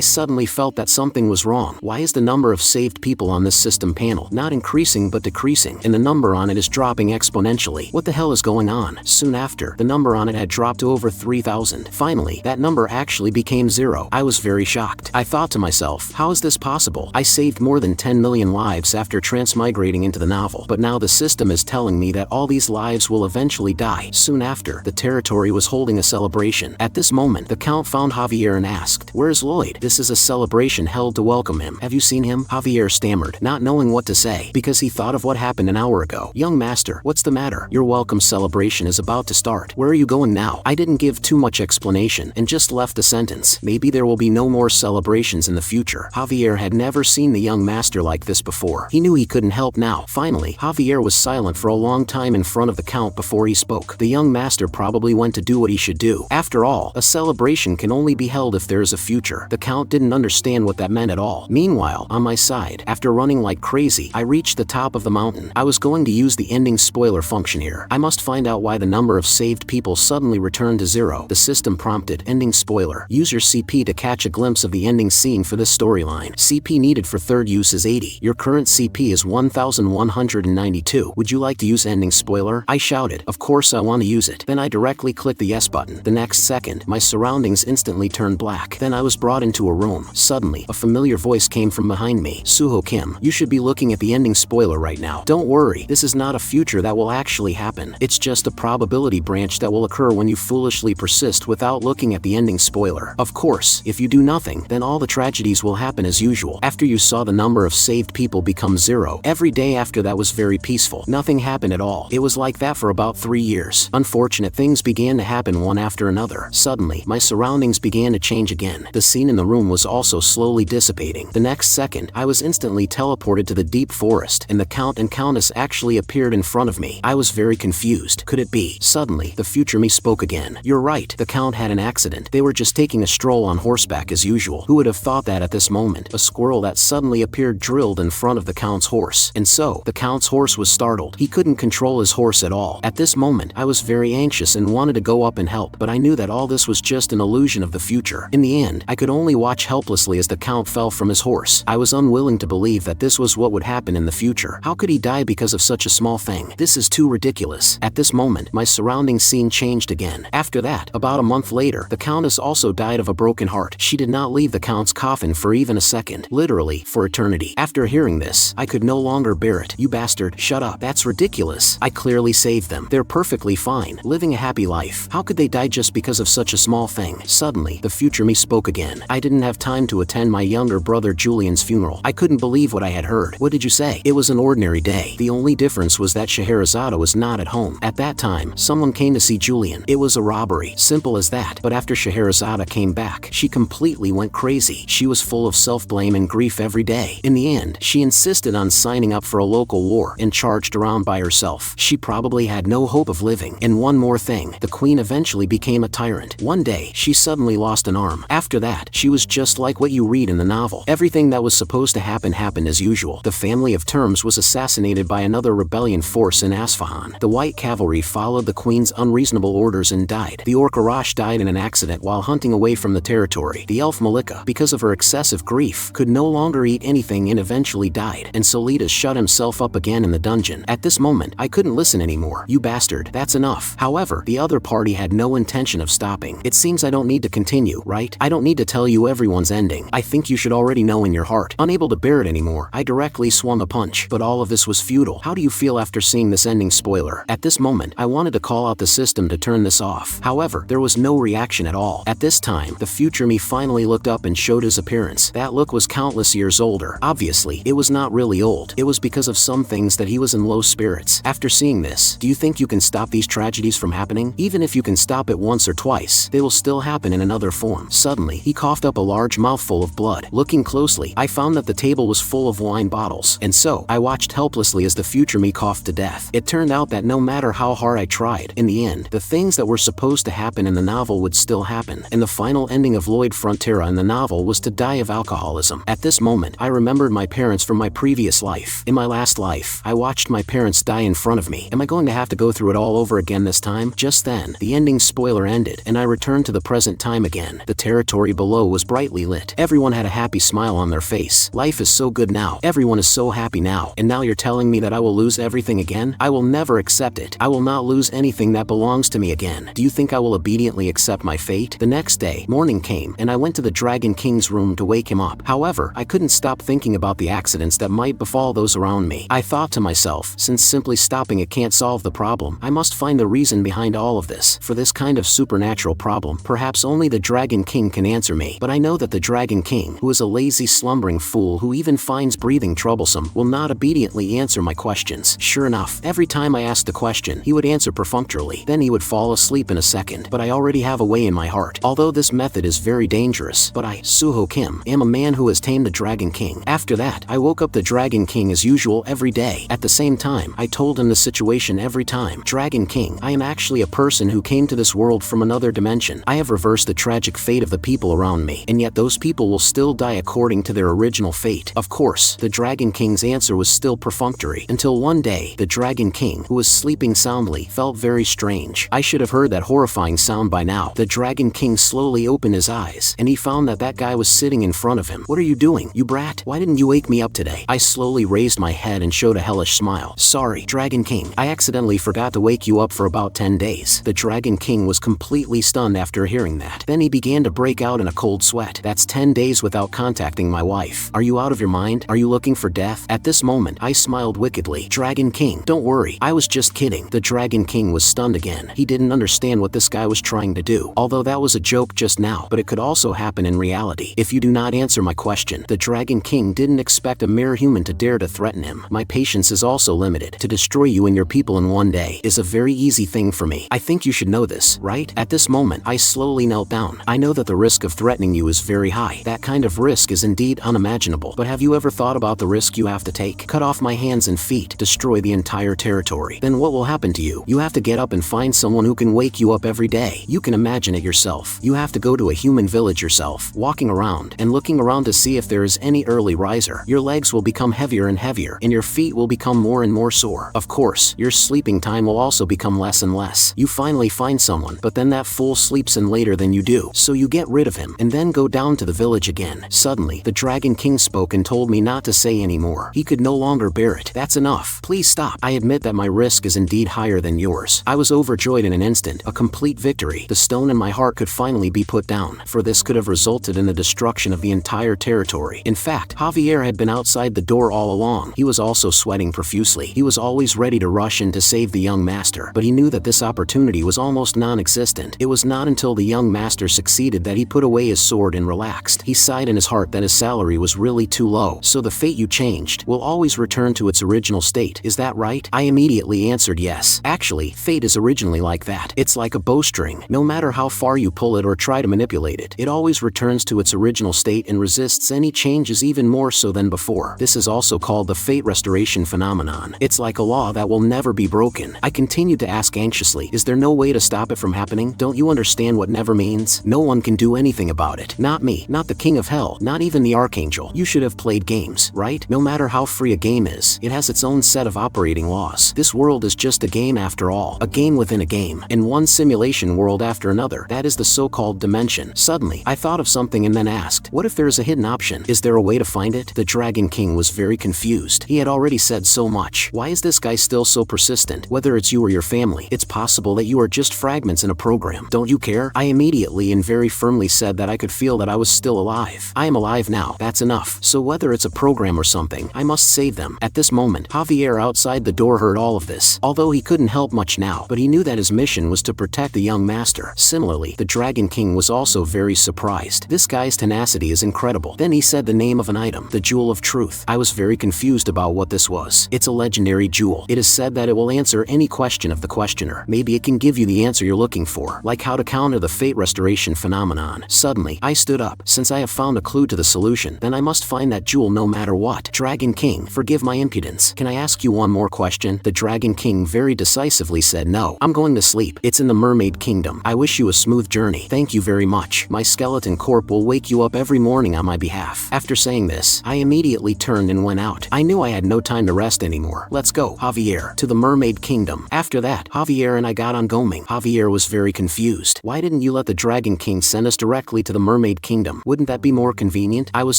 suddenly felt that something was wrong. Why is the number of saved people on this system panel not increasing but decreasing, and the number on it is dropping exponentially? What the hell is going on? Soon after, the number on it had dropped to over 3,000. Finally, that number actually became 0. I was very shocked. I thought to myself, how is this possible? I saved more than 10 million lives after transmigrating into the novel, but now the system is telling me that all these lives will eventually die. Soon after, the territory was holding a celebration. At this moment, the Count found Javier and asked, where's Lloyd? This is a celebration held to welcome him. Have you seen him? Javier stammered, not knowing what to say, because he thought of what happened an hour ago. Young master, what's the matter? Your welcome celebration is about to start. Where are you going now? I didn't give too much explanation and just left a sentence. Maybe there will be no more celebrations in the future. Javier had never seen the young master like this before. He knew he couldn't help now. Finally, Javier was silent for a long time in front of the Count before he spoke. The young master probably went to do what he should do. After all, a celebration can only be held if there is a future. The Count didn't understand what that meant at all. Meanwhile, on my side, after running like crazy, I reached the top of the mountain. I was going to use the ending spoiler function here. I must find out why the number of saved people suddenly returned to 0. The system prompted, ending spoiler. Use your CP to catch a glimpse of the ending scene for this storyline. CP needed for third use is 80. Your current CP is 1,192. Would you like to use ending spoiler? I shouted. Of course I want to use it. Then I directly clicked the yes button. The next second, my surroundings instantly turned black. Then I was brought into a room. Suddenly, a familiar voice came from behind me. Suho Kim, you should be looking at the ending spoiler right now. Don't worry, this is not a future that will actually happen. It's just a probability branch that will occur when you foolishly persist without looking at the ending spoiler. Of course, if you do nothing, then all the tragedies will happen as usual. After you saw the number of saved people become 0, every day after that was very peaceful. Nothing happened at all. It was like that for about 3 years. Unfortunately, unfortunate things began to happen one after another. Suddenly, my surroundings began to change again. The scene in the room was also slowly dissipating. The next second, I was instantly teleported to the deep forest, and the Count and Countess actually appeared in front of me. I was very confused. Could it be? Suddenly, the future me spoke again. You're right, the Count had an accident. They were just taking a stroll on horseback as usual. Who would have thought that at this moment, a squirrel that suddenly appeared drilled in front of the Count's horse. And so, the Count's horse was startled. He couldn't control his horse at all. At this moment, I was very anxious and wanted to go up and help, but I knew that all this was just an illusion of the future. In the end, I could only watch helplessly as the Count fell from his horse. I was unwilling to believe that this was what would happen in the future. How could he die because of such a small thing? This is too ridiculous. At this moment, my surrounding scene changed again. After that, about a month later, the Countess also died of a broken heart. She did not leave the Count's coffin for even a second. Literally, for eternity. After hearing this, I could no longer bear it. You bastard, shut up. That's ridiculous. I clearly saved them. They're perfectly fine, living a happy life. How could they die just because of such a small thing? Suddenly, the future me spoke again. I didn't have time to attend my younger brother Julian's funeral. I couldn't believe what I had heard. What did you say? It was an ordinary day. The only difference was that Scheherazade was not at home. At that time, someone came to see Julian. It was a robbery. Simple as that. But after Scheherazade came back, she completely went crazy. She was full of self-blame and grief every day. In the end, she insisted on signing up for a local war and charged around by herself. She probably had no hope of living. And one more thing, the queen eventually became a tyrant. One day, she suddenly lost an arm. After that, she was just like what you read in the novel. Everything that was supposed to happen happened as usual. The family of Terms was assassinated by another rebellion force in Asfahan. The White Cavalry followed the queen's unreasonable orders and died. The Orc Arash died in an accident while hunting away from the territory. The elf Malika, because of her excessive grief, could no longer eat anything and eventually died. And Solitas shut himself up again in the dungeon. At this moment, I couldn't listen anymore. You bastard, that's enough. However, the other party had no intention of stopping. It seems I don't need to continue, right? I don't need to tell you everyone's ending. I think you should already know in your heart. Unable to bear it anymore, I directly swung a punch. But all of this was futile. How do you feel after seeing this ending spoiler? At this moment, I wanted to call out the system to turn this off. However, there was no reaction at all. At this time, the future me finally looked up and showed his appearance. That look was countless years older. Obviously, it was not really old. It was because of some things that he was in low spirits. After seeing this, do you think you can stop these tragedies from happening? Even if you can stop it once or twice, they will still happen in another form. Suddenly, he coughed up a large mouthful of blood. Looking closely, I found that the table was full of wine bottles. And so, I watched helplessly as the future me coughed to death. It turned out that no matter how hard I tried, in the end, the things that were supposed to happen in the novel would still happen. And the final ending of Lloyd Frontera in the novel was to die of alcoholism. At this moment, I remembered my parents from my previous life. In my last life, I watched my parents die in front of me. Am I going to have to go through it all over again this time? Just then, the ending spoiler ended, and I returned to the present time again. The territory below was brightly lit. Everyone had a happy smile on their face. Life is so good now. Everyone is so happy now. And now you're telling me that I will lose everything again? I will never accept it. I will not lose anything that belongs to me again. Do you think I will obediently accept my fate? The next day, morning came, and I went to the Dragon King's room to wake him up. However, I couldn't stop thinking about the accidents that might befall those around me. I thought to myself, since simply stopping it can't solve the problem, I must find the reason behind all of this. For this kind of supernatural problem, perhaps only the Dragon King can answer me. But I know that the Dragon King, who is a lazy slumbering fool who even finds breathing troublesome, will not obediently answer my questions. Sure enough, every time I asked a question, he would answer perfunctorily. Then he would fall asleep in a second. But I already have a way in my heart. Although this method is very dangerous, but I, Suho Kim, am a man who has tamed the Dragon King. After that, I woke up the Dragon King as usual every day. At the same time, I told him the situation every time. Dragon King, I am actually a person who came to this world from another dimension. I have reversed the tragic fate of the people around me, and yet those people will still die according to their original fate. Of course, the Dragon King's answer was still perfunctory, until one day, the Dragon King, who was sleeping soundly, felt very strange. I should have heard that horrifying sound by now. The Dragon King slowly opened his eyes, and he found that that guy was sitting in front of him. What are you doing, you brat? Why didn't you wake me up today? I slowly raised my head and showed a hellish smile. Sorry, Dragon King. I accidentally forgot to wake you up for about 10 days. The Dragon King was completely stunned after hearing that. Then he began to break out in a cold sweat. That's 10 days without contacting my wife. Are you out of your mind? Are you looking for death? At this moment, I smiled wickedly. Dragon King, don't worry. I was just kidding. The Dragon King was stunned again. He didn't understand what this guy was trying to do. Although that was a joke just now, but it could also happen in reality. If you do not answer my question, the Dragon King didn't expect a mere human to dare to threaten him. My patience is also limited. To destroy you and your people in one day is a very easy thing for me. I think you should know this, right? At this moment, I slowly knelt down. I know that the risk of threatening you is very high. That kind of risk is indeed unimaginable. But have you ever thought about the risk you have to take? Cut off my hands and feet, destroy the entire territory. Then what will happen to you? You have to get up and find someone who can wake you up every day. You can imagine it yourself. You have to go to a human village yourself, walking around and looking around to see if there is any early riser. Your legs will become heavier and heavier, and your feet will become more and more sore. Of course, your sleeping time will also become less and less. You finally find someone, but then that fool sleeps in later than you do. So you get rid of him, and then go down to the village again. Suddenly, the Dragon King spoke and told me not to say anymore. He could no longer bear it. That's enough. Please stop. I admit that my risk is indeed higher than yours. I was overjoyed in an instant. A complete victory. The stone in my heart could finally be put down, for this could have resulted in the destruction of the entire territory. In fact, Javier had been outside the door all along. He was also sweating profusely. He was always ready to rush in to save the young master, but he knew that this opportunity was almost non-existent. It was not until the young master succeeded that he put away his sword and relaxed. He sighed in his heart that his salary was really too low. So the fate you changed will always return to its original state, is that right? I immediately answered yes. Actually, fate is originally like that. It's like a bowstring. No matter how far you pull it or try to manipulate it, it always returns to its original state and resists any changes even more so than before. This is also called the fate restoration phenomenon. It's like a law that will never be broken. I continued to ask anxiously, is there no way to stop it from happening? Don't you understand what never means? No one can do anything about it. Not me, not the king of hell, not even the archangel. You should have played games, right? No matter how free a game is, it has its own set of operating laws. This world is just a game after all, a game within a game, and one simulation world after another. That is the so-called dimension. Suddenly, I thought of something and then asked, what if there is a hidden option? Is there a way to find it? The Dragon King was very confused. He had already said so much. Why is this guy still so persistent? Whether it's you or your family, it's possible that you are just fragments in a program. Don't you care? I immediately and very firmly said that I could feel that I was still alive. I am alive now. That's enough. So whether it's a program or something, I must save them. At this moment, Javier outside the door heard all of this. Although he couldn't help much now, but he knew that his mission was to protect the young master. Similarly, the Dragon King was also very surprised. This guy's tenacity is incredible. Then he said the name of an item, the Jewel of Truth. I was very confused about what this was. It's a legendary jewel. It is said that it will answer any question of the questioner. Maybe it can give you the answer you're looking for, like how to counter the fate restoration phenomenon. Suddenly, I stood up. Since I have found a clue to the solution, then I must find that jewel no matter what. Dragon King, forgive my impudence. Can I ask you one more question? The Dragon King very decisively said no. I'm going to sleep. It's in the Mermaid Kingdom. I wish you a smooth journey. Thank you very much. My skeleton corp will wake you up every morning on my behalf. After saying this, I immediately turned and went out. I knew I had no time to rest anymore. Let's go, Javier, to the Mermaid Kingdom. After that, Javier and I got on going. Javier was very confused. Why didn't you let the Dragon King send us directly to the Mermaid Kingdom? Wouldn't that be more convenient? I was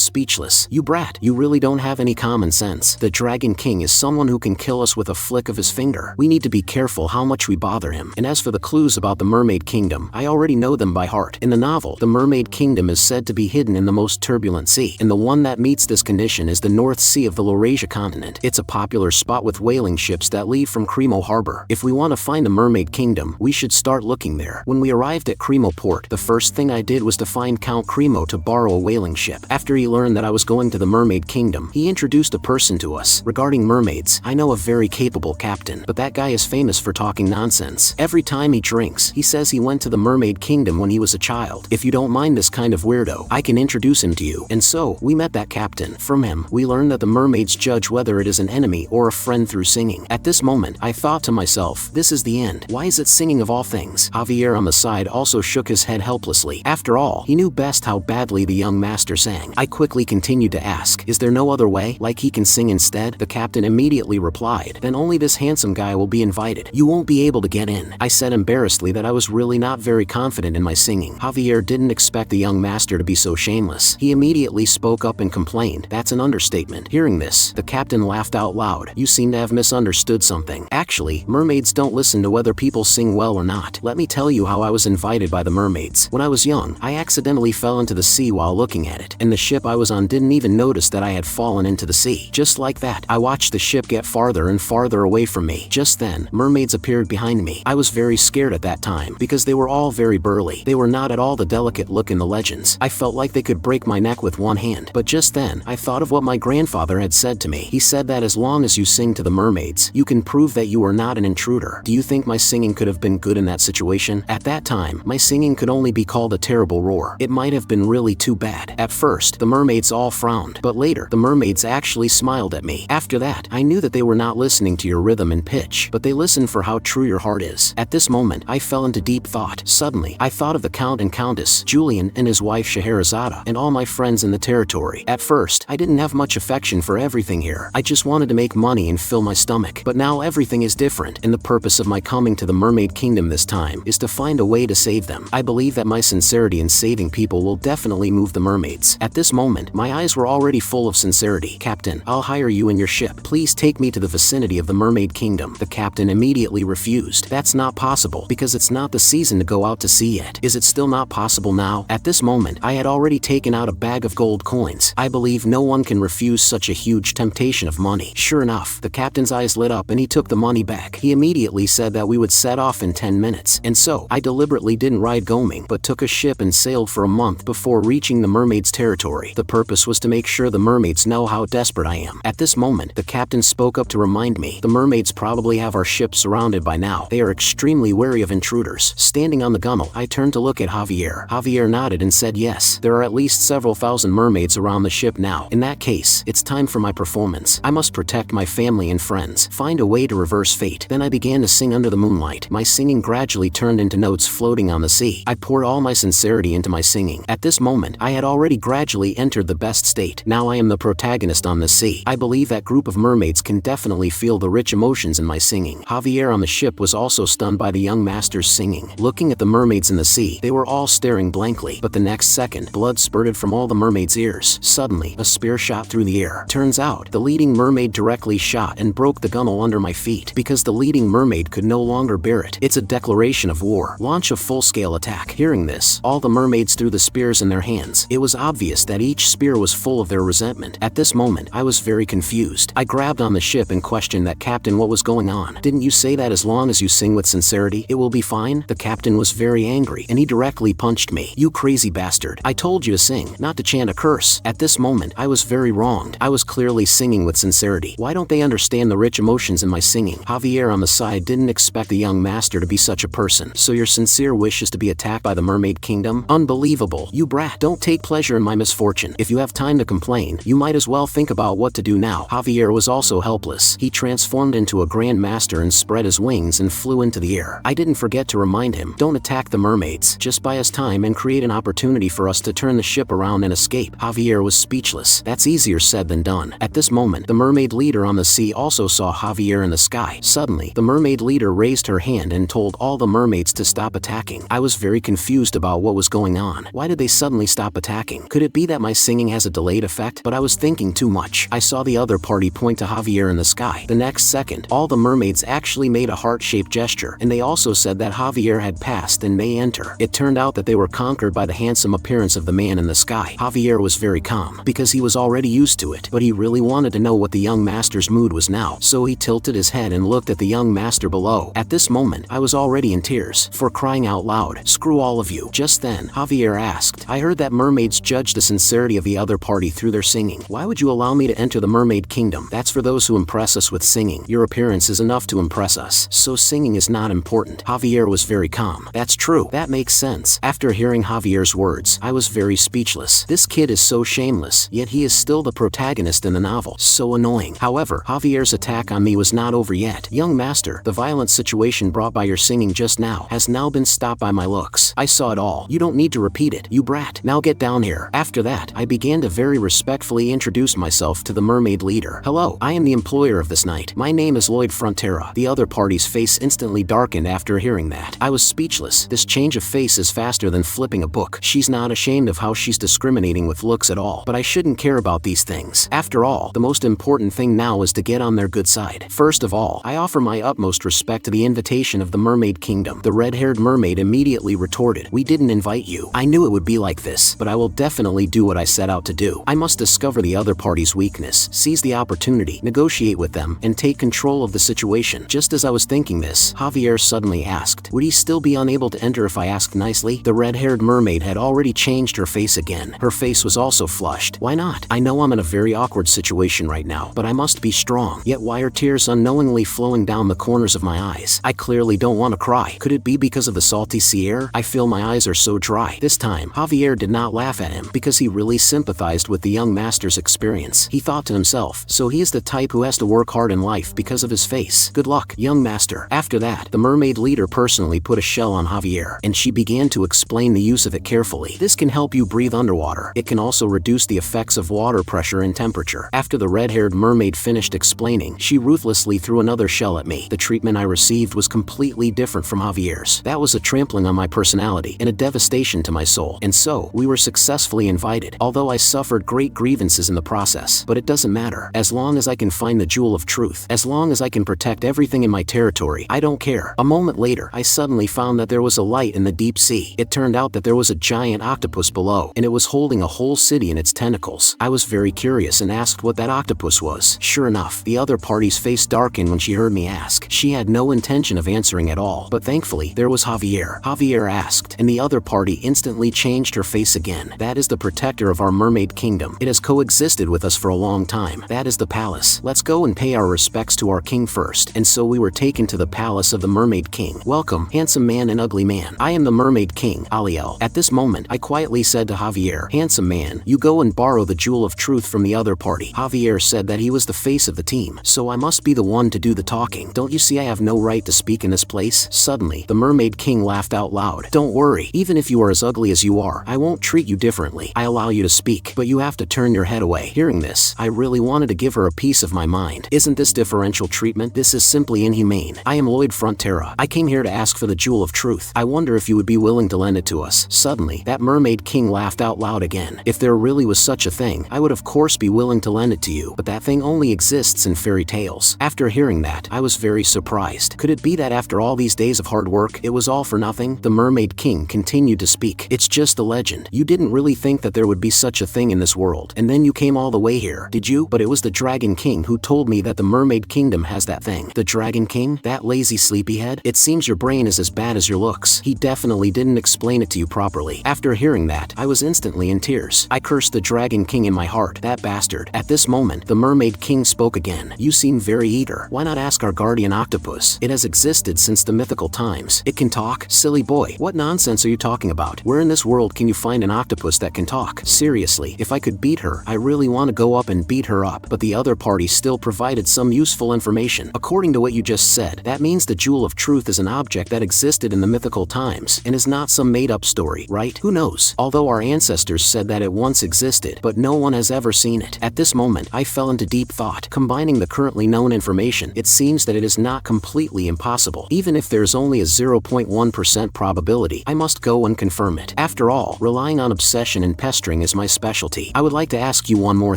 speechless. You brat, you really don't have any common sense. The Dragon King is someone who can kill us with a flick of his finger. We need to be careful how much we bother him. And as for the clues about the Mermaid Kingdom, I already know them by heart. In the novel, the Mermaid Kingdom is said to be hidden in the most turbulent sea, and the one that meets this condition is the North Sea of the Laurasia continent. It's a popular spot with whaling ships that leave from Cremo Harbor. If we want to find the Mermaid Kingdom, we should start looking there. When we arrived at Cremo Port, the first thing I did was to find Count Cremo to borrow a whaling ship. After he learned that I was going to the Mermaid Kingdom, he introduced a person to us. Regarding mermaids, I know a very capable captain, but that guy is famous for talking nonsense. Every time he drinks, he says he went to the Mermaid Kingdom when he was a child. If you don't mind this kind of weirdo, I can introduce him to you. And so, we met that captain. From him, we learned that the mermaids judge whether it is an enemy or a friend through singing. At this moment, I thought to myself, this is the end. Why is it singing of all things? Javier on the side also shook his head helplessly. After all, he knew best how badly the young master sang. I quickly continued to ask, is there no other way? Like he can sing instead? The captain immediately replied, then only this handsome guy will be invited. You won't be able to get in. I said embarrassedly that I was really not very confident in my singing. Javier didn't expect the young master to be so shameless. He immediately spoke up and complained. That's an understatement. Hearing this, the captain laughed out loud. You seem to have misunderstood something. Actually, mermaids don't listen to whether people sing well or not. Let me tell you how I was invited by the mermaids. When I was young, I accidentally fell into the sea while looking at it, and the ship I was on didn't even notice that I had fallen into the sea. Just like that, I watched the ship get farther and farther away from me. Just then, mermaids appeared behind me. I was very scared at that time, because they were all very burly. They were not at all the delicate look in the legends. I felt like they could break my neck with one hand. But just then, I thought of what my grandfather had said to me. He said that as long as you sing to the mermaids, you can prove that you are not an intruder. Do you think my singing could have been good in that situation? At that time, my singing could only be called a terrible roar. It might have been really too bad. At first, the mermaids all frowned, but later, the mermaids actually smiled at me. After that, I knew that they were not listening to your rhythm and pitch, but they listened for how true your heart is. At this moment, I fell into deep thought. Suddenly, I thought of the Count and Countess, Julian and his wife Scheherazade, and all my friends in the territory. At first, I didn't have much affection for everything here. I just wanted to make money and fill my stomach. But now everything is different, and the purpose of my coming to the Mermaid Kingdom this time is to find a way to save them. I believe that my sincerity in saving people will definitely move the mermaids. At this moment, my eyes were already full of sincerity. Captain, I'll hire you and your ship. Please take me to the vicinity of the Mermaid Kingdom. The captain immediately refused. That's not possible, because it's not the season to go out to sea yet. Is it still not possible now? At this moment, I had already taken out a bag of gold coins. I believe no one can refuse such a huge temptation of money. Sure enough, the captain's eyes lit up and he took the money back. He immediately said that we would set off in 10 minutes. And so, I deliberately didn't ride Goming, but took a ship and sailed for a month before reaching the mermaids' territory. The purpose was to make sure the mermaids know how desperate I am. At this moment, the captain spoke up to remind me, the mermaids probably have our ship surrounded by now. They are extremely wary of intruders. Standing on the gunwale, I turned to look at Javier. Javier nodded and said yes, there are at least several thousand mermaids around the ship now. In that case, it's time for my performance. I must protect my family and friends, find a way to reverse fate. Then I began to sing under the moonlight. My singing gradually turned into notes floating on the sea. I poured all my sincerity into my singing. At this moment, I had already gradually entered the best state. Now I am the protagonist on the sea. I believe that group of mermaids can definitely feel the rich emotions in my singing. Javier on the ship was also stunned by the young master's singing. Looking at the mermaids in the sea, they were all staring blankly, but the next second, blood spurted from all the mermaids' ears. Suddenly, a spear shot through the air. Turns out, the leading mermaid directly shot and broke the gunwale under my feet, because the leading mermaid could no longer bear it. It's a declaration of war. Launch a full-scale attack. Hearing this, all the mermaids threw the spears in their hands. It was obvious that each spear was full of their resentment. At this moment, I was very confused. I grabbed on the ship and questioned that captain what was going on. Didn't you say that as long as you sing with sincerity, it will be fine? The captain was very angry, and he directly punched me. You crazy bastard. I told you to sing, not to chant a curse. At this moment, I was very wronged. I was clearly singing with sincerity. Why don't they understand the rich emotions in my singing? Javier on the side didn't expect the young master to be such a person. So your sincere wish is to be attacked by the Mermaid Kingdom? Unbelievable. You brat. Don't take pleasure in my misfortune. If you have time to complain, you might as well think about what to do now. Javier was also helpless. He transformed into a grand master and spread his wings and flew into the air. I didn't forget to remind him, don't attack the mermaids. Just buy us time and create an opportunity for us to turn the ship around and escape. Javier was speechless. That's easier said than done. At this moment, the mermaid leader on the sea also saw Javier in the sky. Suddenly, the mermaid leader raised her hand and told all the mermaids to stop attacking. I was very confused about what was going on. Why did they suddenly stop attacking? Could it be that my singing has a delayed effect? But I was thinking too much. I saw the other party point to Javier in the sky. The next second, all the mermaids actually made a heart-shaped gesture, and they also said that Javier had passed and may enter. It turned out that they were conquered by the handsome appearance of the man in the sky. Javier was very calm, because he was already used to it, but he really wanted to know what the young master's mood was now, so he tilted his head and looked at the young master below. At this moment, I was already in tears. For crying out loud, screw all of you. Just then, Javier asked, I heard that mermaids judge the sincerity of the other party through their singing. Why would you allow me to enter the Mermaid Kingdom? That's for those who impress us with singing. Your appearance is enough to impress us, so singing is not important. Javier was very calm. That's true. That makes sense. After hearing Javier's words, I was very speechless. This kid is so shameless, yet he is still the protagonist in the novel. So annoying. However, Javier's attack on me was not over yet. Young master, the violent situation brought by your singing just now has now been stopped by my looks. I saw it all. You don't need to repeat it, you brat. Now get down here. After that, I began to very respectfully introduce myself to the mermaid leader. Hello, I am the employer of this night. My name is Lloyd Frontera. The other party's face instantly darkened after hearing that. I was speechless. This change of face is faster than flipping a book. She's not ashamed of how she's discriminating with looks at all. But I shouldn't care about these things. After all, the most important thing now is to get on their good side. First of all, I offer my utmost respect to the invitation of the Mermaid Kingdom. The red-haired mermaid immediately retorted, we didn't invite you. I knew it would be like this, but I will definitely do what I set out to do. I must discover the other party's weakness, seize the opportunity, negotiate with them, and take control of the situation. Just as I was thinking this, Javier suddenly asked, would he still be unable to enter if I asked nicely? The red-haired mermaid had already changed her face again. Her face was also flushed. Why not? I know I'm in a very awkward situation right now, but I must be strong. Yet why are tears unknowingly flowing down the corners of my my eyes. I clearly don't want to cry. Could it be because of the salty sea air? I feel my eyes are so dry. This time, Javier did not laugh at him because he really sympathized with the young master's experience. He thought to himself, so he is the type who has to work hard in life because of his face. Good luck, young master. After that, the mermaid leader personally put a shell on Javier, and she began to explain the use of it carefully. This can help you breathe underwater. It can also reduce the effects of water pressure and temperature. After the red-haired mermaid finished explaining, she ruthlessly threw another shell at me. The treatment I received was completely different from Javier's. That was a trampling on my personality and a devastation to my soul. And so, we were successfully invited, although I suffered great grievances in the process. But it doesn't matter. As long as I can find the jewel of truth, as long as I can protect everything in my territory, I don't care. A moment later, I suddenly found that there was a light in the deep sea. It turned out that there was a giant octopus below, and it was holding a whole city in its tentacles. I was very curious and asked what that octopus was. Sure enough, the other party's face darkened when she heard me ask. She had no intention of answering at all, but thankfully, there was Javier. Javier asked, and the other party instantly changed her face again. That is the protector of our mermaid kingdom. It has coexisted with us for a long time. That is the palace. Let's go and pay our respects to our king first. And so we were taken to the palace of the mermaid king. Welcome, handsome man and ugly man. I am the mermaid king, Aliel. At this moment, I quietly said to Javier, handsome man, you go and borrow the jewel of truth from the other party. Javier said that he was the face of the team, so I must be the one to do the talking. Don't you see I have no right to speak in this place? Suddenly, the mermaid king laughed out loud. Don't worry, even if you are as ugly as you are, I won't treat you differently. I allow you to speak, but you have to turn your head away. Hearing this, I really wanted to give her a piece of my mind. Isn't this differential treatment? This is simply inhumane. I am Lloyd Frontera. I came here to ask for the jewel of truth. I wonder if you would be willing to lend it to us. Suddenly, that mermaid king laughed out loud again. If there really was such a thing, I would of course be willing to lend it to you, but that thing only exists in fairy tales. After hearing that, I was very surprised. Could it be that after all these days of hard work, it was all for nothing? The mermaid king continued to speak. It's just a legend. You didn't really think that there would be such a thing in this world, and then you came all the way here, did you? But it was the dragon king who told me that the mermaid kingdom has that thing. The dragon king? That lazy sleepyhead? It seems your brain is as bad as your looks. He definitely didn't explain it to you properly. After hearing that, I was instantly in tears. I cursed the dragon king in my heart. That bastard. At this moment, the mermaid king spoke again. You seem very eager. Why not ask our guardian octopus? It has existed since the mythical times. It can talk? Silly boy. What nonsense are you talking about? Where in this world can you find an octopus that can talk? Seriously, if I could beat her, I really want to go up and beat her up. But the other party still provided some useful information. According to what you just said, that means the jewel of truth is an object that existed in the mythical times and is not some made-up story, right? Who knows? Although our ancestors said that it once existed, but no one has ever seen it. At this moment, I fell into deep thought. Combining the currently known information, it seems that it is not completely impossible. Even if there's only a 0.1% probability, I must go and confirm it. After all, relying on obsession and pestering is my specialty. I would like to ask you one more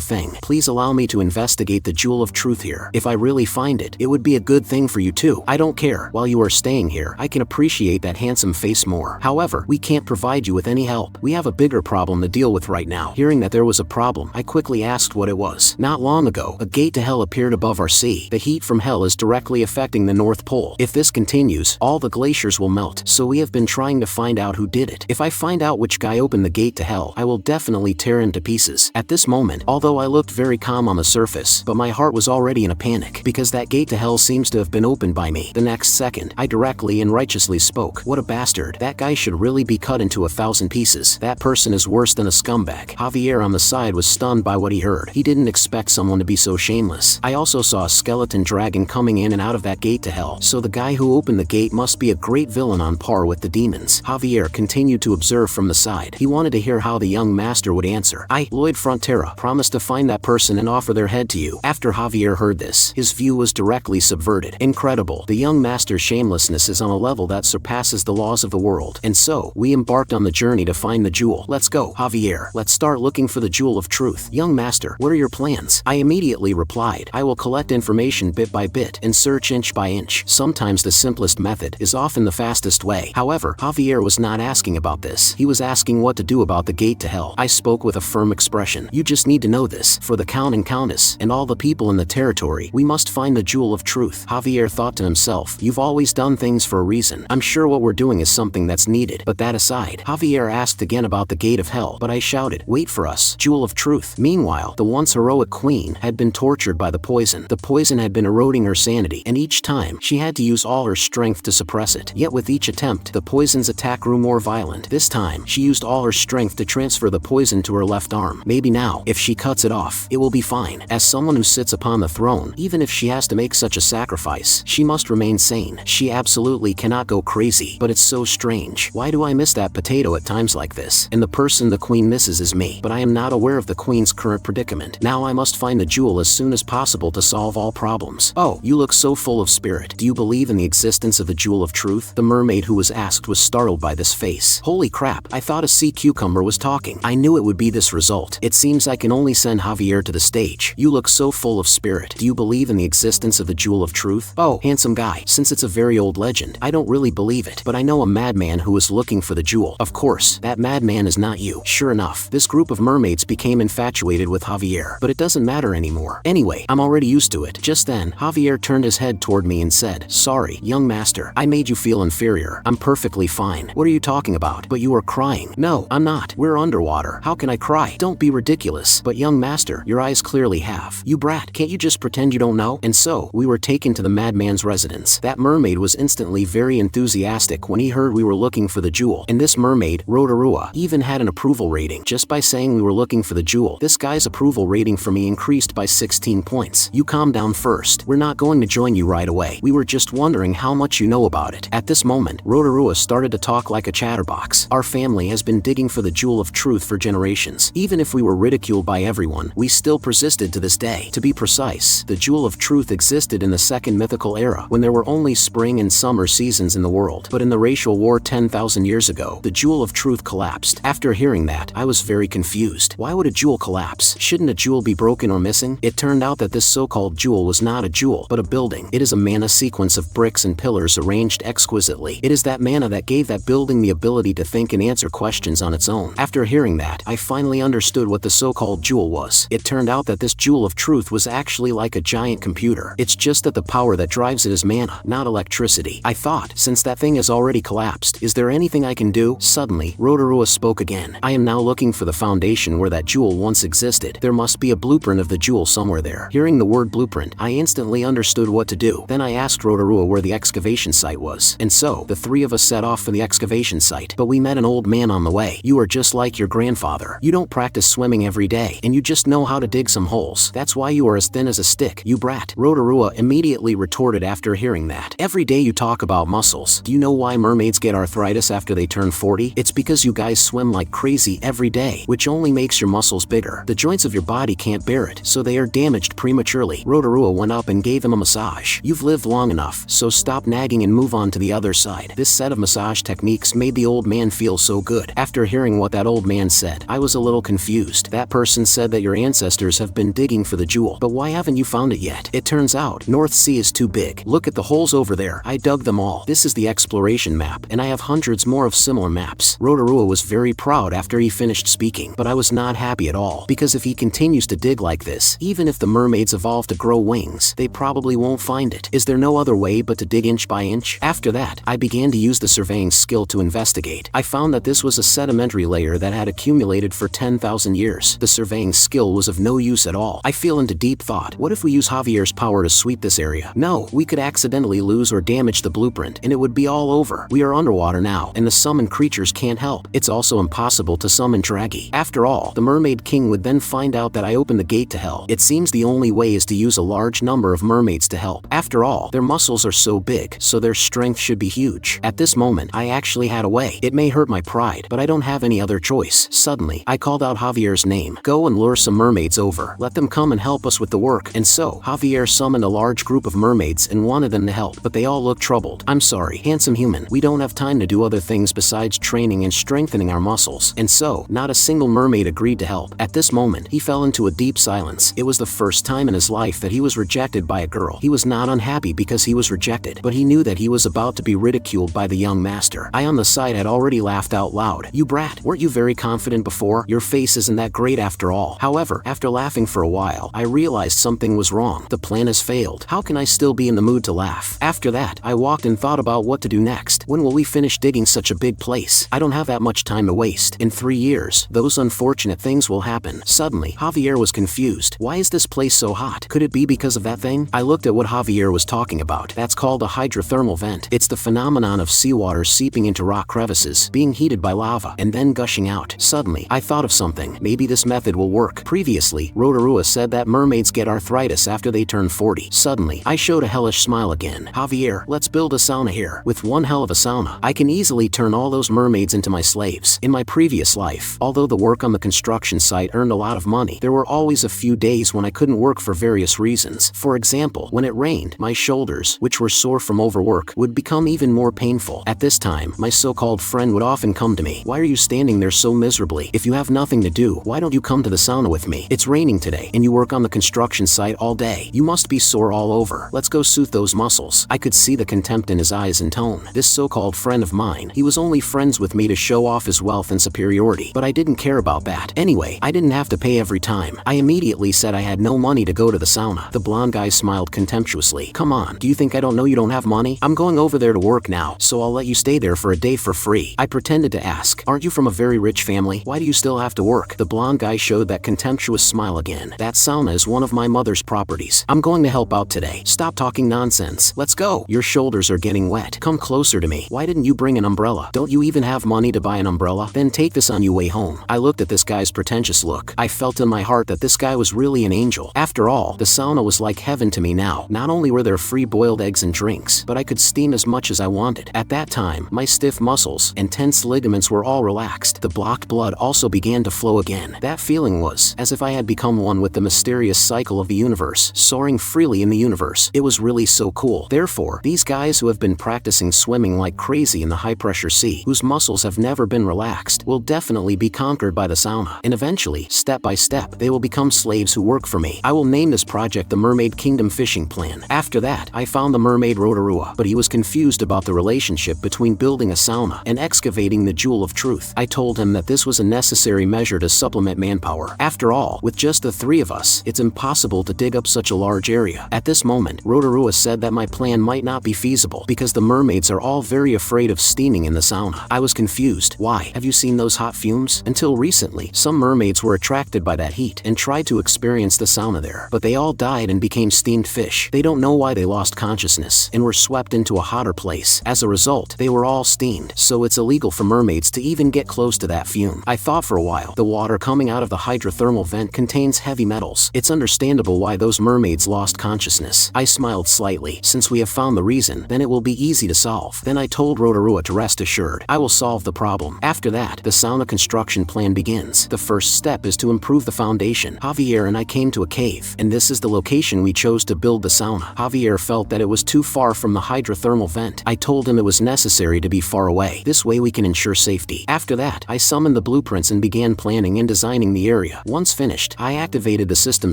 thing. Please allow me to investigate the jewel of truth here. If I really find it, it would be a good thing for you too. I don't care. While you are staying here, I can appreciate that handsome face more. However, we can't provide you with any help. We have a bigger problem to deal with right now. Hearing that there was a problem, I quickly asked what it was. Not long ago, a gate to hell appeared above our sea. The heat from hell is directly affecting the North Pole. If this continues, all the glaciers will melt, so we have been trying to find out who did it. If I find out which guy opened the gate to hell, I will definitely tear him to pieces. At this moment, although I looked very calm on the surface, but my heart was already in a panic, because that gate to hell seems to have been opened by me. The next second, I directly and righteously spoke. What a bastard. That guy should really be cut into 1,000 pieces. That person is worse than a scumbag. Javier on the side was stunned by what he heard. He didn't expect someone to be so shameless. I also saw a skeleton dragon coming in and out of that gate to hell, so the guy who opened the gate must be a great villain on par with the demons. Javier continued to observe from the side. He wanted to hear how the young master would answer. I, Lloyd Frontera, promised to find that person and offer their head to you. After Javier heard this, his view was directly subverted. Incredible. The young master's shamelessness is on a level that surpasses the laws of the world. And so, we embarked on the journey to find the jewel. Let's go, Javier. Let's start looking for the jewel of truth. Young master, what are your plans? I immediately replied. I will collect information bit by bit and search inch by inch. Sometimes the simplest method is often the fastest way. However, Javier was not asking about this. He was asking what to do about the gate to hell. I spoke with a firm expression. You just need to know this. For the count and countess, and all the people in the territory, we must find the jewel of truth. Javier thought to himself, you've always done things for a reason. I'm sure what we're doing is something that's needed. But that aside, Javier asked again about the gate of hell, but I shouted, wait for us, jewel of truth. Meanwhile, the once heroic queen had been tortured by the poison. The poison had been eroding her sanity, and each time time, she had to use all her strength to suppress it. Yet with each attempt, the poison's attack grew more violent. This time, she used all her strength to transfer the poison to her left arm. Maybe now, if she cuts it off, it will be fine. As someone who sits upon the throne, even if she has to make such a sacrifice, she must remain sane. She absolutely cannot go crazy. But it's so strange. Why do I miss that potato at times like this? And the person the queen misses is me. But I am not aware of the queen's current predicament. Now I must find the jewel as soon as possible to solve all problems. Oh, you look so full of spirit. Do you believe in the existence of the jewel of truth? The mermaid who was asked was startled by this face. Holy crap, I thought a sea cucumber was talking. I knew it would be this result. It seems I can only send Javier to the stage. You look so full of spirit. Do you believe in the existence of the jewel of truth? Oh, handsome guy, since it's a very old legend, I don't really believe it, but I know a madman who is looking for the jewel. Of course, that madman is not you. Sure enough, this group of mermaids became infatuated with Javier, but it doesn't matter anymore. Anyway, I'm already used to it. Just then, Javier turned his head toward me and said, "Sorry, young master, I made you feel inferior. I'm perfectly fine." "What are you talking about?" "But you are crying." "No, I'm not. We're underwater. How can I cry?" "Don't be ridiculous." "But young master, your eyes clearly have." "You brat, can't you just pretend you don't know?" And so, we were taken to the madman's residence. That mermaid was instantly very enthusiastic when he heard we were looking for the jewel. And this mermaid, Rotorua, even had an approval rating. Just by saying we were looking for the jewel, this guy's approval rating for me increased by 16 points. "You calm down first. We're not going to join you right away. We were just wondering how much you know about it." At this moment, Rotorua started to talk like a chatterbox. "Our family has been digging for the jewel of truth for generations. Even if we were ridiculed by everyone, we still persisted to this day. To be precise, the jewel of truth existed in the second mythical era, when there were only spring and summer seasons in the world. But in the racial war 10,000 years ago, the jewel of truth collapsed." After hearing that, I was very confused. Why would a jewel collapse? Shouldn't a jewel be broken or missing? It turned out that this so-called jewel was not a jewel, but a building. It is a mana sequence of bricks and pillars arranged exquisitely. It is that mana that gave that building the ability to think and answer questions on its own. After hearing that, I finally understood what the so-called jewel was. It turned out that this jewel of truth was actually like a giant computer. It's just that the power that drives it is mana, not electricity. I thought, since that thing has already collapsed, is there anything I can do? Suddenly, Rotorua spoke again. "I am now looking for the foundation where that jewel once existed. There must be a blueprint of the jewel somewhere there." Hearing the word blueprint, I instantly understood what to do. Then I asked Rotorua where the excavation site was. And so, the three of us set off for the excavation site. But we met an old man on the way. "You are just like your grandfather. You don't practice swimming every day, and you just know how to dig some holes. That's why you are as thin as a stick, you brat." Rotorua immediately retorted after hearing that. "Every day you talk about muscles. Do you know why mermaids get arthritis after they turn 40? It's because you guys swim like crazy every day, which only makes your muscles bigger. The joints of your body can't bear it, so they are damaged prematurely." Rotorua went up and gave him a massage. "You've lived long enough, so stop nagging and move on to the other side." This set of massage techniques made the old man feel so good. After hearing what that old man said, I was a little confused. "That person said that your ancestors have been digging for the jewel, but why haven't you found it yet?" "It turns out, North Sea is too big. Look at the holes over there. I dug them all. This is the exploration map, and I have hundreds more of similar maps." Rotorua was very proud after he finished speaking, but I was not happy at all, because if he continues to dig like this, even if the mermaids evolve to grow wings, they probably won't find it. Is there no other way but to dig inch by inch? After that, I began to use the surveying skill to investigate. I found that this was a sedimentary layer that had accumulated for 10,000 years. The surveying skill was of no use at all. I fell into deep thought. What if we use Javier's power to sweep this area? No, we could accidentally lose or damage the blueprint, and it would be all over. We are underwater now, and the summoned creatures can't help. It's also impossible to summon Draghi. After all, the Mermaid King would then find out that I opened the gate to hell. It seems the only way is to use a large number of mermaids to help. After all, their muscles are so big, so their strength should be huge. At this moment, I actually had a way. It may hurt my pride, but I don't have any other choice. Suddenly, I called out Javier's name. "Go and lure some mermaids over. Let them come and help us with the work." And so, Javier summoned a large group of mermaids and wanted them to help, but they all looked troubled. "I'm sorry, handsome human. We don't have time to do other things besides training and strengthening our muscles." And so, not a single mermaid agreed to help. At this moment, he fell into a deep silence. It was the first time in his life that he was rejected by a girl. He was not unhappy because he was rejected, but he knew that he was about to be ridiculed by the young master. I on the side had already laughed out loud. "You brat, weren't you very confident before? Your face isn't that great after all." However, after laughing for a while, I realized something was wrong. The plan has failed. How can I still be in the mood to laugh? After that, I walked and thought about what to do next. When will we finish digging such a big place? I don't have that much time to waste. In 3 years, those unfortunate things will happen. Suddenly, Javier was confused. Why is this place so hot? Could it be because of that thing? I looked at what Javier was was talking about. That's called a hydrothermal vent. It's the phenomenon of seawater seeping into rock crevices, being heated by lava, and then gushing out. Suddenly, I thought of something. Maybe this method will work. Previously, Rotorua said that mermaids get arthritis after they turn 40. Suddenly, I showed a hellish smile again. Javier, let's build a sauna here. With one hell of a sauna, I can easily turn all those mermaids into my slaves. In my previous life, although the work on the construction site earned a lot of money, there were always a few days when I couldn't work for various reasons. For example, when it rained, my shoulders, which were sore from overwork, would become even more painful. At this time, my so-called friend would often come to me. Why are you standing there so miserably? If you have nothing to do, why don't you come to the sauna with me? It's raining today, and you work on the construction site all day. You must be sore all over. Let's go soothe those muscles. I could see the contempt in his eyes and tone. This so-called friend of mine, he was only friends with me to show off his wealth and superiority, but I didn't care about that. Anyway, I didn't have to pay every time. I immediately said I had no money to go to the sauna. The blonde guy smiled contemptuously. Come on, do you think I don't know you don't have money? I'm going over there to work now, so I'll let you stay there for a day for free. I pretended to ask, aren't you from a very rich family? Why do you still have to work? The blonde guy showed that contemptuous smile again. That sauna is one of my mother's properties. I'm going to help out today. Stop talking nonsense. Let's go. Your shoulders are getting wet. Come closer to me. Why didn't you bring an umbrella? Don't you even have money to buy an umbrella? Then take this on your way home. I looked at this guy's pretentious look. I felt in my heart that this guy was really an angel. After all, the sauna was like heaven to me now. Not only were there free boiled eggs and drinks, but I could steam as much as I wanted. At that time, my stiff muscles and tense ligaments were all relaxed. The blocked blood also began to flow again. That feeling was as if I had become one with the mysterious cycle of the universe, soaring freely in the universe. It was really so cool. Therefore, these guys who have been practicing swimming like crazy in the high-pressure sea, whose muscles have never been relaxed, will definitely be conquered by the sauna. And eventually, step by step, they will become slaves who work for me. I will name this project the Mermaid Kingdom Fishing Plan. After that, I found the mermaid Rotorua, but he was confused about the relationship between building a sauna and excavating the jewel of truth. I told him that this was a necessary measure to supplement manpower. After all, with just the three of us, it's impossible to dig up such a large area. At this moment, Rotorua said that my plan might not be feasible because the mermaids are all very afraid of steaming in the sauna. I was confused. Why? Have you seen those hot fumes? Until recently, some mermaids were attracted by that heat and tried to experience the sauna there, but they all died and became steamed fish. They don't know why they lost consciousness and were swept into a hotter place. As a result, they were all steamed, so it's illegal for mermaids to even get close to that fume. I thought for a while, the water coming out of the hydrothermal vent contains heavy metals. It's understandable why those mermaids lost consciousness. I smiled slightly. Since we have found the reason, then it will be easy to solve. Then I told Rotorua to rest assured. I will solve the problem. After that, the sauna construction plan begins. The first step is to improve the foundation. Javier and I came to a cave, and this is the location we chose to build the sauna. Javier felt that it was too far from the hydrothermal vent. I told him it was necessary to be far away. This way we can ensure safety. After that, I summoned the blueprints and began planning and designing the area. Once finished, I activated the system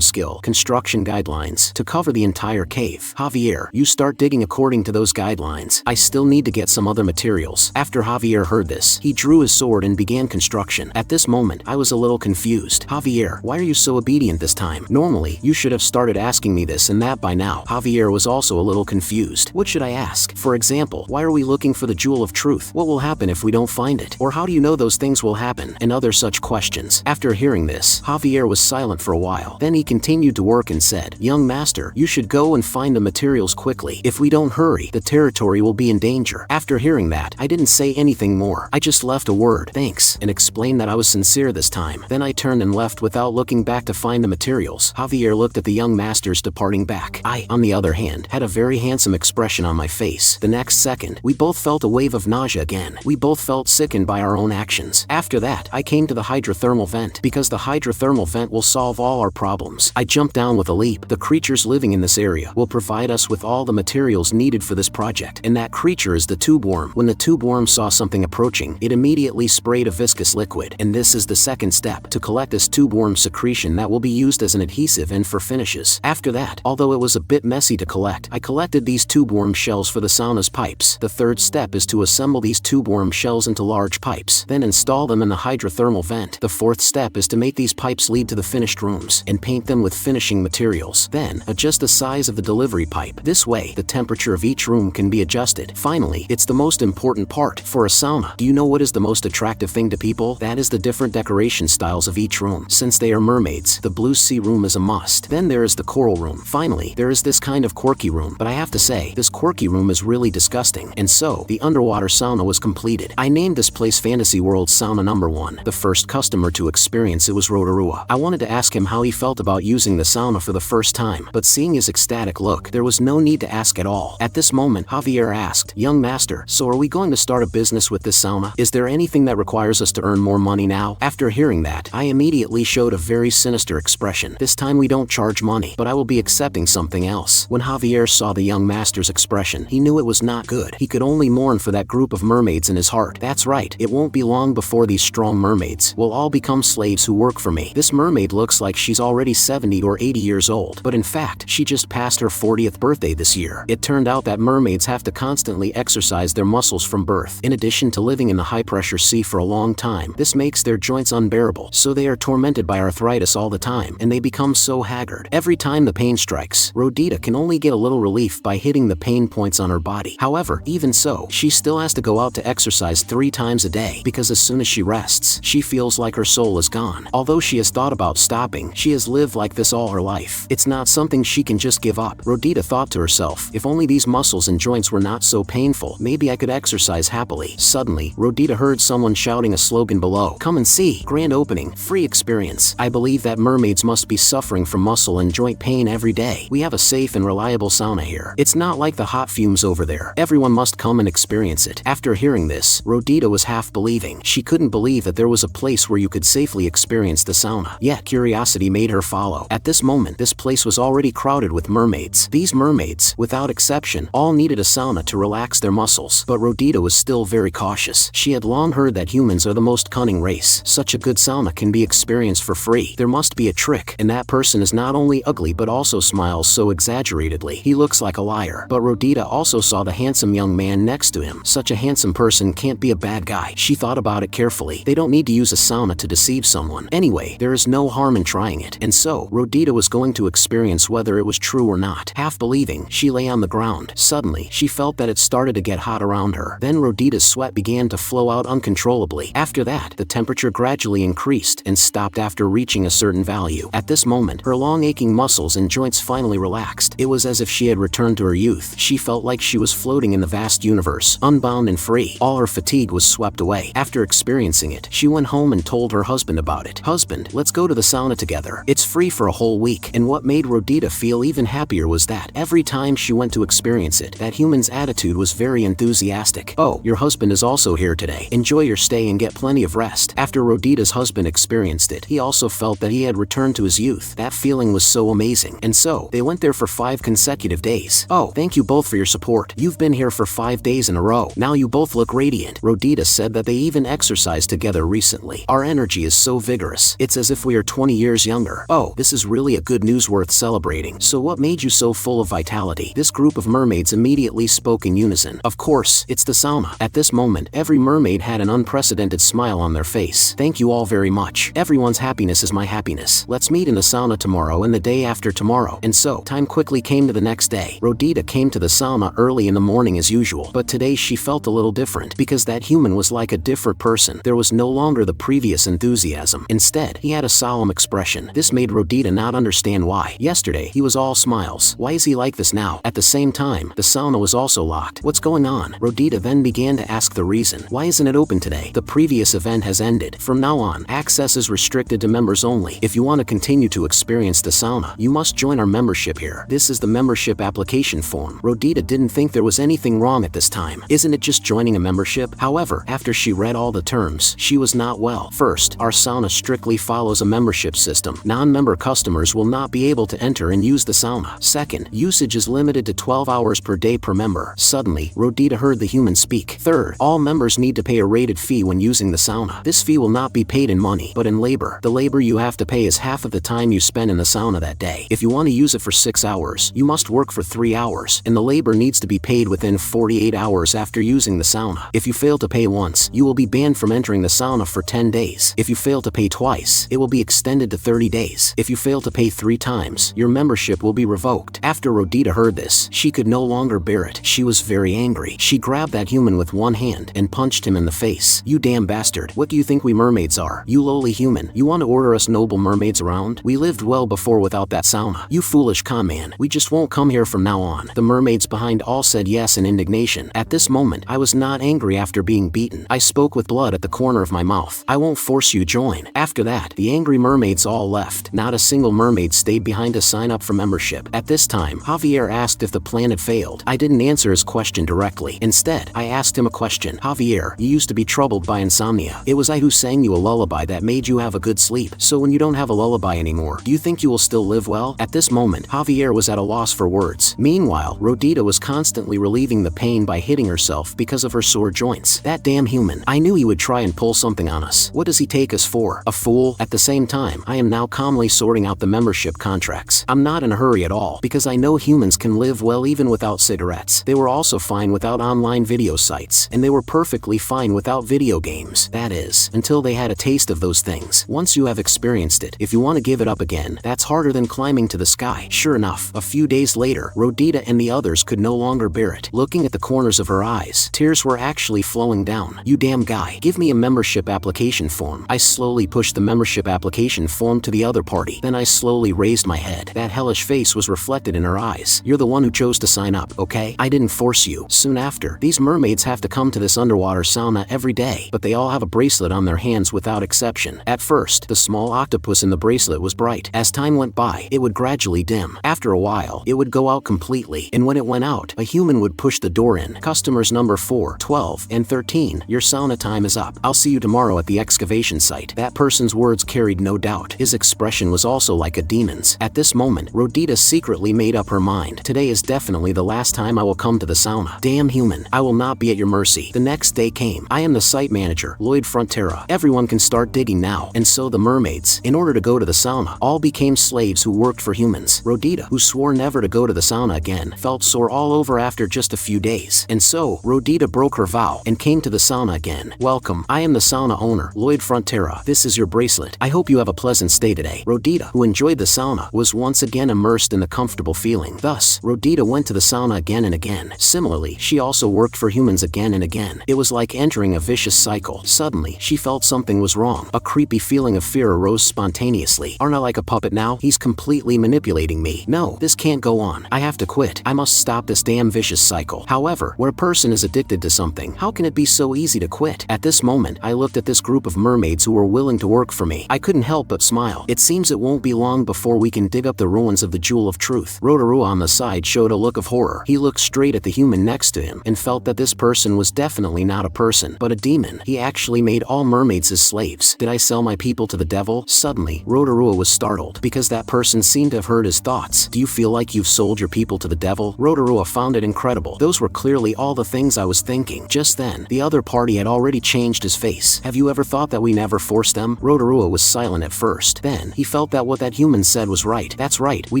skill, construction guidelines, to cover the entire cave. Javier, you start digging according to those guidelines. I still need to get some other materials. After Javier heard this, he drew his sword and began construction. At this moment, I was a little confused. Javier, why are you so obedient this time? Normally, you should have started asking me this and that by now. Javier was also a little confused. What should I ask? For example, why are we looking for the jewel of truth? What will happen if we don't find it? Or how do you know those things will happen? And other such questions. After hearing this, Javier was silent for a while. Then he continued to work and said, Young master, you should go and find the materials quickly. If we don't hurry, the territory will be in danger. After hearing that, I didn't say anything more. I just left a word, thanks, and explained that I was sincere this time. Then I turned and left without looking back to find the materials. Javier looked at the young masters departing back. I, on the other hand, had a very handsome expression on my face. The next second, we both felt a wave of nausea again. We both felt sickened by our own actions. After that, I came to the hydrothermal vent, because the hydrothermal vent will solve all our problems. I jumped down with a leap. The creatures living in this area will provide us with all the materials needed for this project, and that creature is the tube worm. When the tube worm saw something approaching, it immediately sprayed a viscous liquid, and this is the second step, to collect this tube worm secretion that will be used as an adhesive and for finishes. After that, although it was a bit messy to collect, I collected these tube worm shells for the sauna's pipes. The third step is to assemble these tube worm shells into large pipes, then install them in the hydrothermal vent. The fourth step is to make these pipes lead to the finished rooms and paint them with finishing materials. Then, adjust the size of the delivery pipe. This way, the temperature of each room can be adjusted. Finally, it's the most important part. For a sauna, do you know what is the most attractive thing to people? That is the different decoration styles of each room. Since they are mermaids, the blue sea room is a must. Then there is the coral room. Finally, there is this kind of quirky room, but I have to say, this quirky room is really disgusting. And so, the underwater sauna was completed. I named this place Fantasy World Sauna Number 1. The first customer to experience it was Rotorua. I wanted to ask him how he felt about using the sauna for the first time, but seeing his ecstatic look, there was no need to ask at all. At this moment, Javier asked, "Young master, so are we going to start a business with this sauna? Is there anything that requires us to earn more money now?" After hearing that, I immediately showed a very sinister expression. This time we don't charge money, but I will be accepting something else. When Javier saw the young master's expression, he knew it was not good. He could only mourn for that group of mermaids in his heart. That's right, it won't be long before these strong mermaids will all become slaves who work for me. This mermaid looks like she's already 70 or 80 years old, but in fact, she just passed her 40th birthday this year. It turned out that mermaids have to constantly exercise their muscles from birth. In addition to living in the high-pressure sea for a long time, this makes their joints unbearable, so they are tormented by arthritis all the time, and they become so haggard. Every time the pain strikes, Rodita can only get a little relief by hitting the pain points on her body. However, even so, she still has to go out to exercise 3 times a day, because as soon as she rests, she feels like her soul is gone. Although she has thought about stopping, she has lived like this all her life. It's not something she can just give up. Rodita thought to herself, if only these muscles and joints were not so painful, maybe I could exercise happily. Suddenly, Rodita heard someone shouting a slogan below. "Come and see, grand opening, free experience." I believe that mermaids must be suffering from muscle and joint pain every day. We have a safe and reliable sauna here. It's not like the hot fumes over there. Everyone must come and experience it. After hearing this, Rodita was half believing. She couldn't believe that there was a place where you could safely experience the sauna. Yet curiosity made her follow. At this moment, this place was already crowded with mermaids. These mermaids, without exception, all needed a sauna to relax their muscles. But Rodita was still very cautious. She had long heard that humans are the most cunning race. Such a good sauna can be experienced for free. There must be a trick, and that person is not only ugly but also smiles so exaggeratedly. He looks like a liar. But Rodita also saw the handsome young man next to him. Such a handsome person can't be a bad guy. She thought about it carefully. They don't need to use a sauna to deceive someone. Anyway, there is no harm in trying it. And so, Rodita was going to experience whether it was true or not. Half believing, she lay on the ground. Suddenly, she felt that it started to get hot around her. Then Rodita's sweat began to flow out uncontrollably. After that, the temperature gradually increased and stopped after reaching a certain value. At this moment, her long aching muscles and joints finally relaxed. It was as if she had returned to her youth. She felt like she was floating in the vast universe, unbound and free. All her fatigue was swept away. After experiencing it, she went home and told her husband about it. "Husband, let's go to the sauna together. It's free for a whole week." And what made Rodita feel even happier was that every time she went to experience it, that human's attitude was very enthusiastic. "Oh, your husband is also here today. Enjoy your stay and get plenty of rest." After Rodita's husband experienced it, he also felt that he had returned to his youth. That feeling was so amazing. And so, they went there for 5 consecutive days. "Oh, thank you both for your support. You've been here for 5 days in a row. Now you both look radiant." Rodita said that they even exercised together recently. "Our energy is so vigorous. It's as if we are 20 years younger." "Oh, this is really a good news worth celebrating. So what made you so full of vitality?" This group of mermaids immediately spoke in unison. "Of course, it's the sauna." At this moment, every mermaid had an unprecedented smile on their face. "Thank you all very much. Everyone's happiness is my happiness. Let's meet in the sauna tomorrow and the day after tomorrow." And so, time quickly came to the next day. Rodita came to the sauna early in the morning as usual, but today she felt a little different, because that human was like a different person. There was no longer the previous enthusiasm. Instead, he had a solemn expression. This made Rodita not understand why. Yesterday, he was all smiles. Why is he like this now? At the same time, the sauna was also locked. What's going on? Rodita then began to ask the reason. Why isn't it open today? The previous event has ended. From now on, access is restricted to members only. If you want to continue to experience the sauna, you must join our membership here. This is the membership application form. Rodita didn't think there was anything wrong at this time. Isn't it just joining a membership? However, after she read all the terms, she was not well. First, our sauna strictly follows a membership system. Non-member customers will not be able to enter and use the sauna. Second, usage is limited to 12 hours per day per member. Suddenly, Rodita heard the human speak. Third, all members need to pay a rated fee when using the sauna. This fee will not be paid in money, but in labor. The labor you have to pay is half of the time you spend in the sauna that day. If you want to use it for 6 hours, you must work for 3 hours, and the labor needs to be paid within 48 hours after using the sauna. If you fail to pay once, you will be banned from entering the sauna for 10 days. If you fail to pay twice, it will be extended to 30 days. If you fail to pay 3 times, your membership will be revoked. After Rodita heard this, she could no longer bear it. She was very angry. She grabbed that human with one hand and punched him in the face. "You damn bastard. What do you think we mermaids are? You lowly human. You want to order us noble mermaids around? We lived well before without that sauna. You foolish con man. We just won't come here from now on. The mermaids behind all said yes in indignation. At this moment, I was not angry after being beaten. I spoke with blood at the corner of my mouth. I won't force you join. After that, the angry mermaids all left. Not a single mermaid stayed behind to sign up for membership. At this time, Javier asked if the plan had failed. I didn't answer his question directly. Instead, I asked him a question. Javier, you used to be troubled by insomnia. It was I who sang you a lullaby that made you have a good sleep. So when you don't have a lullaby anymore, do you think you will still live well? At this moment, Javier was at a loss for words. Meanwhile, Rodita was constantly relieving the pain by hitting herself because of her sore joints. That damn human. I knew he would try and pull something on us. What does he take us for? A fool? At the same time, I am now calmly sorting out the membership contracts. I'm not in a hurry at all, because I know humans can live well even without cigarettes. They were also fine without online video sites, and they were perfectly fine without video games. That is, until they had a taste of those things. Once you have experienced it, if you want to give it up again, that's harder than climbing to the sky. Sure enough, a few days later, Rodita and the others could no longer bear it. Looking at the corners of her eyes, tears were actually flowing down. You damn guy, give me a membership application form. I slowly pushed the membership application form to the other party. Then I slowly raised my head. That hellish face was reflected in her eyes. You're the one who chose to sign up, okay? I didn't force you. Soon after, these mermaids have to come to this underwater sauna every day, but they all have a bracelet on their hands without exception. At first, the small octopus in the bracelet was bright. As time went by, it would gradually dim. After a while, it would go out completely, and when it went out, a human would push the door in. Customers number 4, 12, and 13, your sauna time is up. I'll see you tomorrow at the excavation site. That person's words carried no doubt. His expression was also like a demon's. At this moment, Rodita secretly made up her mind. Today is definitely the last time I will come to the sauna. Damn human, I will not be at your mercy. The next day came. I am the site manager, Lloyd Frontera. Everyone can start digging now. And so the mermaids, in order to go to the sauna, all became slaves who worked for humans. Rodita, who swore never to go to the sauna again, felt sore all over after just a few days. And so, Rodita broke her vow and came to the sauna again. Welcome, I am the sauna owner, Lloyd Frontera. This is your bracelet. I hope you have a pleasant stay today. Rodita, who enjoyed the sauna, was once again immersed in the comfortable feeling. Thus, Rodita went to the sauna again and again. Similarly, she also worked for humans again and again. It was like entering a vicious cycle. Suddenly, she felt something was wrong. A creepy feeling of fear arose spontaneously. Aren't I like a puppet now? He's completely manipulating me. No, this can't go on. I have to quit. I must stop this damn vicious cycle. However, when a person is addicted to something, how can it be so easy to quit? At this moment, I looked at this group of mermaids who were willing to work for me. I couldn't help but smile. It seems it won't be long before we can dig up the ruins of the Jewel of Truth. Rotorua on the side showed a look of horror. He looked straight at the human next to him and felt that this person was definitely not a person, but a demon. He actually made all mermaids his slaves. Did I sell my people to the devil? Suddenly, Rotorua was startled because that person seemed to have heard his thoughts. Do you feel like you've sold your people to the devil? Rotorua found it incredible. Those were clearly all the things I was thinking. Just then, the other party had already changed his face. Have you ever thought that we never forced them? Rotorua was silent at first. Then, he felt that what that human said was right. That's right, we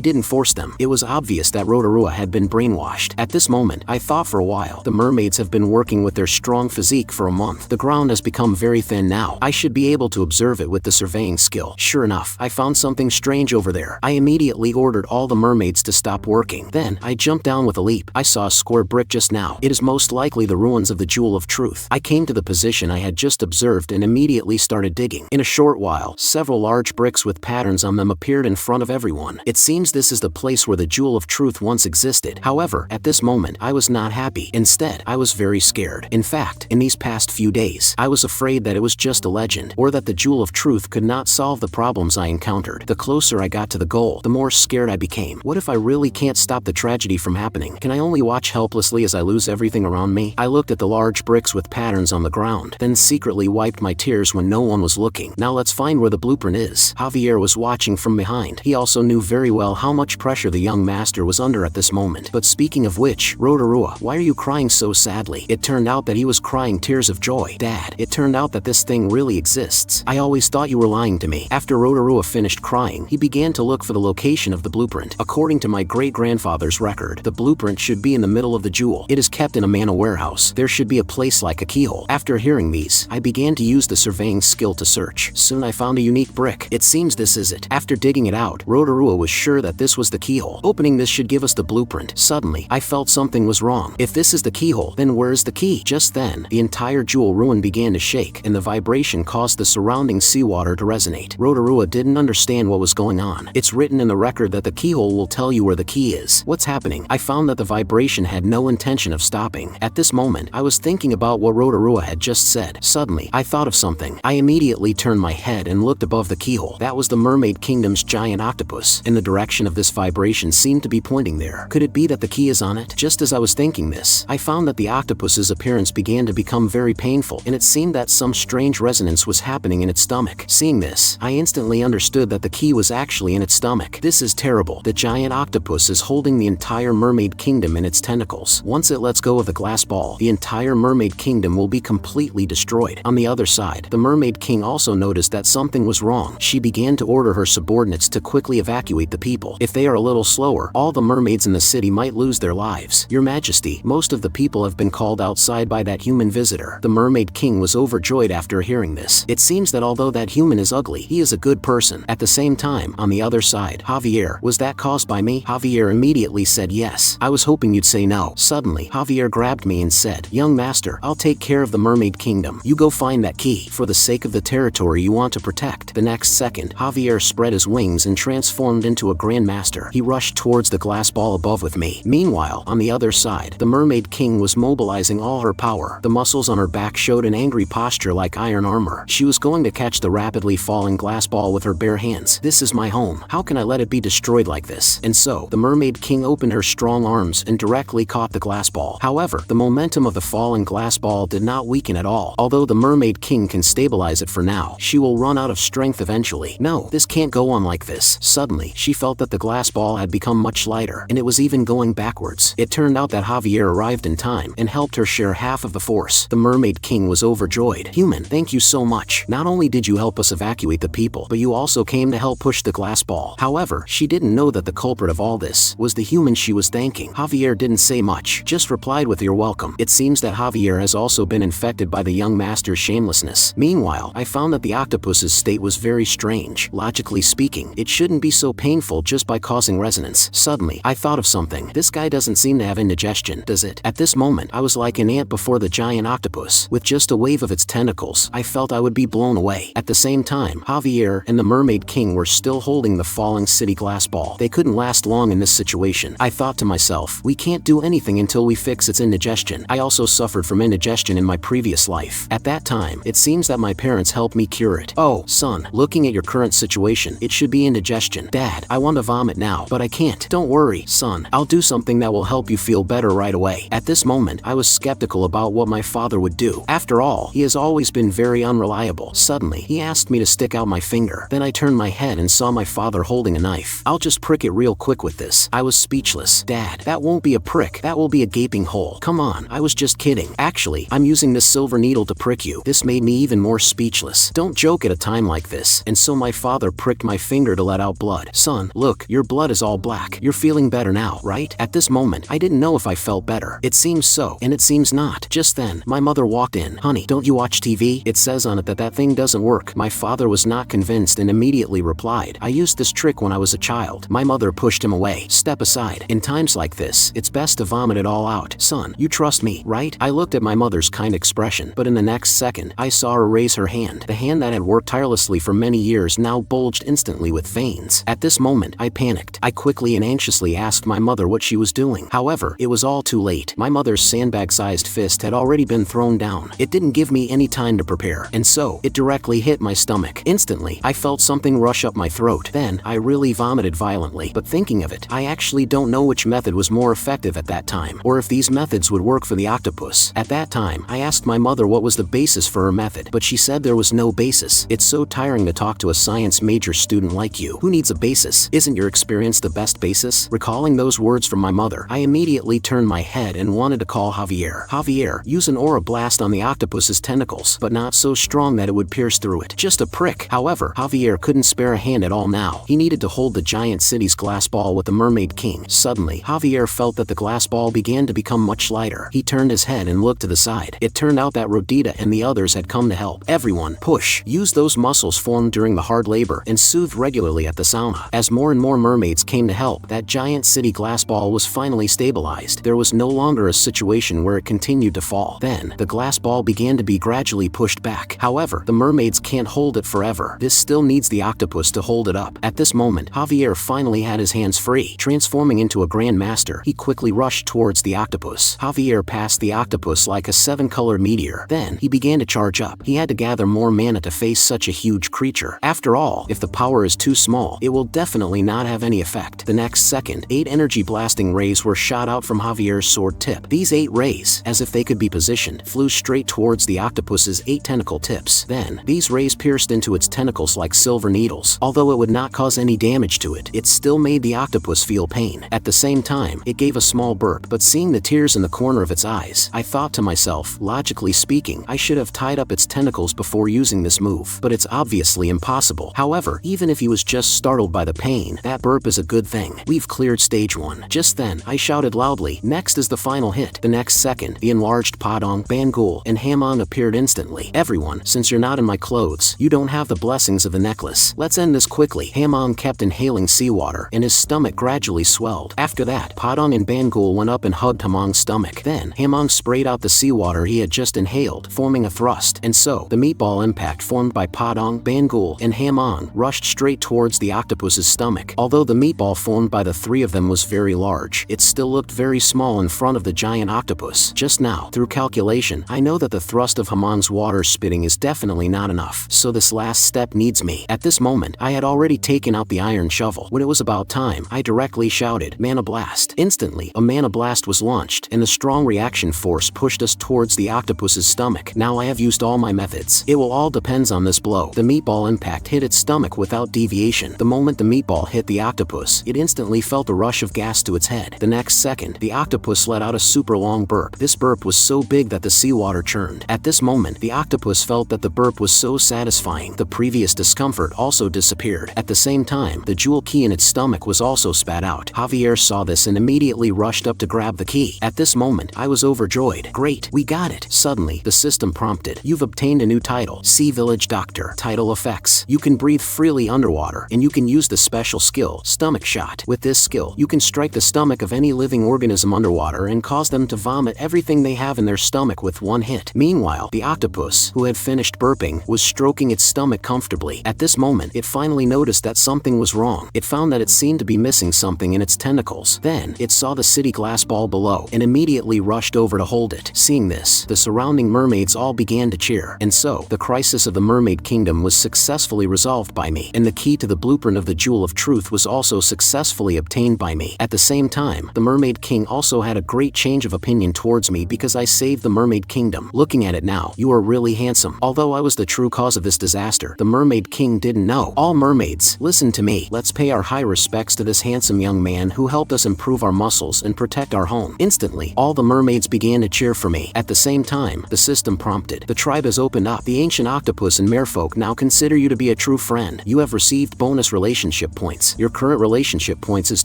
didn't force them. It was obvious that Rotorua had been brainwashed. At this moment, I thought for a while. The mermaids have been working with their strong physique for a month. The ground has become very thin now. I should be able to observe it with the surveying skill. Sure enough, I found something strange over there. I immediately ordered all the mermaids to stop working. Then, I jumped down with a leap. I saw a square brick just now. It is most likely the ruins of the Jewel of Truth. I came to the position I had just observed and immediately started digging. In a short while, several large bricks with patterns on them appeared in front of everyone. It seems this is the place where the Jewel of Truth once existed. However, at this moment, I was not happy. Instead, I was very scared. In fact, in these past few days, I was afraid that it was just a legend, or that the Jewel of Truth could not solve the problems I encountered. The closer I got to the goal, the more scared I became. What if I really can't stop the tragedy from happening? Can I only watch helplessly as I lose everything around me? I looked at the large bricks with patterns on the ground, then secretly wiped my tears when no one was looking. Now let's find where the blueprint is. Javier was watching from behind. He also knew very well how much pressure the young master was under at this moment. But speaking of which, Rotorua, why are you crying so sadly? It turned out that he was crying tears of joy. Dad, it turned out that this thing really exists. I always thought you were lying to me. After Rotorua finished crying, he began to look for the location of the blueprint. According to my great-grandfather's record, the blueprint should be in the middle of the jewel. It is kept in a Manhwa warehouse. There should be a place like a keyhole. After hearing these, I began to use the surveying skill to search. Soon I found a unique brick. It seems this is it. After digging it out, Rotorua was sure that this was the keyhole. Opening this should give us the blueprint. Suddenly, I felt something was wrong. If this is the keyhole, then where is the key? Just then, the entire jewel ruin began to shake, and the vibration caused the surrounding seawater to resonate. Rotorua didn't understand what was going on. It's written in the record that the keyhole will tell you you where the key is. What's happening? I found that the vibration had no intention of stopping. At this moment, I was thinking about what Rotorua had just said. Suddenly, I thought of something. I immediately turned my head and looked above the keyhole. That was the Mermaid Kingdom's giant octopus, and the direction of this vibration seemed to be pointing there. Could it be that the key is on it? Just as I was thinking this, I found that the octopus's appearance began to become very painful, and it seemed that some strange resonance was happening in its stomach. Seeing this, I instantly understood that the key was actually in its stomach. This is terrible. The giant octopus is holding the entire Mermaid Kingdom in its tentacles. Once it lets go of the glass ball, the entire Mermaid Kingdom will be completely destroyed. On the other side, the Mermaid King also noticed that something was wrong. She began to order her subordinates to quickly evacuate the people. If they are a little slower, all the mermaids in the city might lose their lives. Your Majesty, most of the people have been called outside by that human visitor. The Mermaid King was overjoyed after hearing this. It seems that although that human is ugly, he is a good person. At the same time, on the other side, Javier, was that caused by me? Javier immediately said yes. I was hoping you'd say no. Suddenly, Javier grabbed me and said, "Young master, I'll take care of the Mermaid Kingdom. You go find that key, for the sake of the territory you want to protect." The next second, Javier spread his wings and transformed into a grandmaster. He rushed towards the glass ball above with me. Meanwhile, on the other side, the Mermaid King was mobilizing all her power. The muscles on her back showed an angry posture like iron armor. She was going to catch the rapidly falling glass ball with her bare hands. This is my home. How can I let it be destroyed like this? And so, the Mermaid King opened her strong arms and directly caught the glass ball. However, the momentum of the falling glass ball did not weaken at all. Although the Mermaid King can stabilize it for now, she will run out of strength eventually. No, this can't go on like this. Suddenly, she felt that the glass ball had become much lighter, and it was even going backwards. It turned out that Javier arrived in time and helped her share half of the force. The Mermaid King was overjoyed. "Human, thank you so much. Not only did you help us evacuate the people, but you also came to help push the glass ball." However, she didn't know that the culprit of all this was the human she was thanking. Javier didn't say much, just replied with "You're welcome." It seems that Javier has also been infected by the young master's shamelessness. Meanwhile, I found that the octopus's state was very strange. Logically speaking, it shouldn't be so painful just by causing resonance. Suddenly, I thought of something. This guy doesn't seem to have indigestion, does it? At this moment, I was like an ant before the giant octopus. With just a wave of its tentacles, I felt I would be blown away. At the same time, Javier and the Mermaid King were still holding the falling city glass ball. They couldn't last long in this situation. I thought to myself, we can't do anything until we fix its indigestion. I also suffered from indigestion in my previous life. At that time, it seems that my parents helped me cure it. Oh, son, looking at your current situation, it should be indigestion. Dad, I want to vomit now, but I can't. Don't worry, son. I'll do something that will help you feel better right away. At this moment, I was skeptical about what my father would do. After all, he has always been very unreliable. Suddenly, he asked me to stick out my finger. Then I turned my head and saw my father holding a knife. "I'll just prick it real quick with this." I was speechless. "Dad, that won't be a prick. That will be a gaping hole. Come on, I was just kidding. Actually, I'm using this silver needle to prick you." This made me even more speechless. Don't joke at a time like this. And so my father pricked my finger to let out blood. "Son, look, your blood is all black. You're feeling better now, right?" At this moment, I didn't know if I felt better. It seems so, and it seems not. Just then, my mother walked in. "Honey, don't you watch TV? It says on it that that thing doesn't work." My father was not convinced and immediately replied, "I used this trick when I was a child." My mother pushed him away. "Step aside. In times like this, it's best to vomit it all out. Son, you trust me, right?" I looked at my mother's kind expression, but in the next second, I saw her raise her hand. The hand that had worked tirelessly for many years now bulged instantly with veins. At this moment, I panicked. I quickly and anxiously asked my mother what she was doing. However, it was all too late. My mother's sandbag-sized fist had already been thrown down. It didn't give me any time to prepare, and so, it directly hit my stomach. Instantly, I felt something rush up my throat. Then, I really vomited violently. But thinking of it, I actually don't know which method was more effective at that time, or if these methods would work for the octopus. At that time, I asked my mother what was the basis for her method, but she said there was no basis. It's so tiring to talk to a science major student like you. Who needs a basis? Isn't your experience the best basis? Recalling those words from my mother, I immediately turned my head and wanted to call Javier. "Javier, use an aura blast on the octopus's tentacles, but not so strong that it would pierce through it. Just a prick." However, Javier couldn't spare a hand at all now. He needed to hold the giant city's glass ball with the Mermaid King. Suddenly, Javier felt that the glass ball began to become much lighter. He turned his head and looked to the side. It turned out that Rodita and the others had come to help. "Everyone, push. Use those muscles formed during the hard labor and soothed regularly at the sauna." As more and more mermaids came to help, that giant city glass ball was finally stabilized. There was no longer a situation where it continued to fall. Then, the glass ball began to be gradually pushed back. However, the mermaids can't hold it forever. This still needs the octopus to hold it up. At this moment, Javier finally had his hand hands-free. Transforming into a grandmaster, he quickly rushed towards the octopus. Javier passed the octopus like a 7-colored meteor. Then, he began to charge up. He had to gather more mana to face such a huge creature. After all, if the power is too small, it will definitely not have any effect. The next second, 8 energy blasting rays were shot out from Javier's sword tip. These 8 rays, as if they could be positioned, flew straight towards the octopus's 8 tentacle tips. Then, these rays pierced into its tentacles like silver needles. Although it would not cause any damage to it, it still made the octopus feel pain. At the same time, it gave a small burp, but seeing the tears in the corner of its eyes, I thought to myself, logically speaking, I should have tied up its tentacles before using this move, but it's obviously impossible. However, even if he was just startled by the pain, that burp is a good thing. We've cleared stage 1. Just then, I shouted loudly, next is the final hit. The next second, the enlarged Padang, Bangul, and Hamon appeared instantly. Everyone, since you're not in my clothes, you don't have the blessings of the necklace. Let's end this quickly. Hamon kept inhaling seawater, and his stomach gradually swelled. After that, Padang and Bangul went up and hugged Hamon's stomach. Then, Hamon sprayed out the seawater he had just inhaled, forming a thrust, and so, the meatball impact formed by Padang, Bangul, and Hamon rushed straight towards the octopus's stomach. Although the meatball formed by the 3 of them was very large, it still looked very small in front of the giant octopus. Just now, through calculation, I know that the thrust of Hamon's water spitting is definitely not enough, so this last step needs me. At this moment, I had already taken out the iron shovel. When it was about time, I directly shouted, Mana Blast. Instantly, a Mana Blast was launched, and the strong reaction force pushed us towards the octopus's stomach. Now I have used all my methods. It will all depends on this blow. The meatball impact hit its stomach without deviation. The moment the meatball hit the octopus, it instantly felt a rush of gas to its head. The next second, the octopus let out a super long burp. This burp was so big that the seawater churned. At this moment, the octopus felt that the burp was so satisfying, the previous discomfort also disappeared. At the same time, the jewel key in its stomach was also spat out. Javier saw this and immediately rushed up to grab the key. At this moment, I was overjoyed. Great, we got it. Suddenly, the system prompted, you've obtained a new title, Sea Village Doctor. Title effects, you can breathe freely underwater, and you can use the special skill, Stomach Shot. With this skill, you can strike the stomach of any living organism underwater and cause them to vomit everything they have in their stomach with one hit. Meanwhile, the octopus, who had finished burping, was stroking its stomach comfortably. At this moment, it finally noticed that something was wrong. It found that it seemed to be missing something in its tentacles. Then, it saw the city glass ball below, and immediately rushed over to hold it. Seeing this, the surrounding mermaids all began to cheer, and so, the crisis of the mermaid kingdom was successfully resolved by me, and the key to the blueprint of the Jewel of Truth was also successfully obtained by me. At the same time, the Mermaid King also had a great change of opinion towards me because I saved the Mermaid Kingdom. Looking at it now, you are really handsome. Although I was the true cause of this disaster, the Mermaid King didn't know. All mermaids, listen to me. Let's pay our high respects to this handsome young man who helped us improve our muscles and protect our home. Instantly, all the mermaids began to cheer for me. At the same time, the system prompted, the tribe has opened up. The ancient octopus and merfolk now consider you to be a true friend. You have received bonus relationship points. Your current relationship points is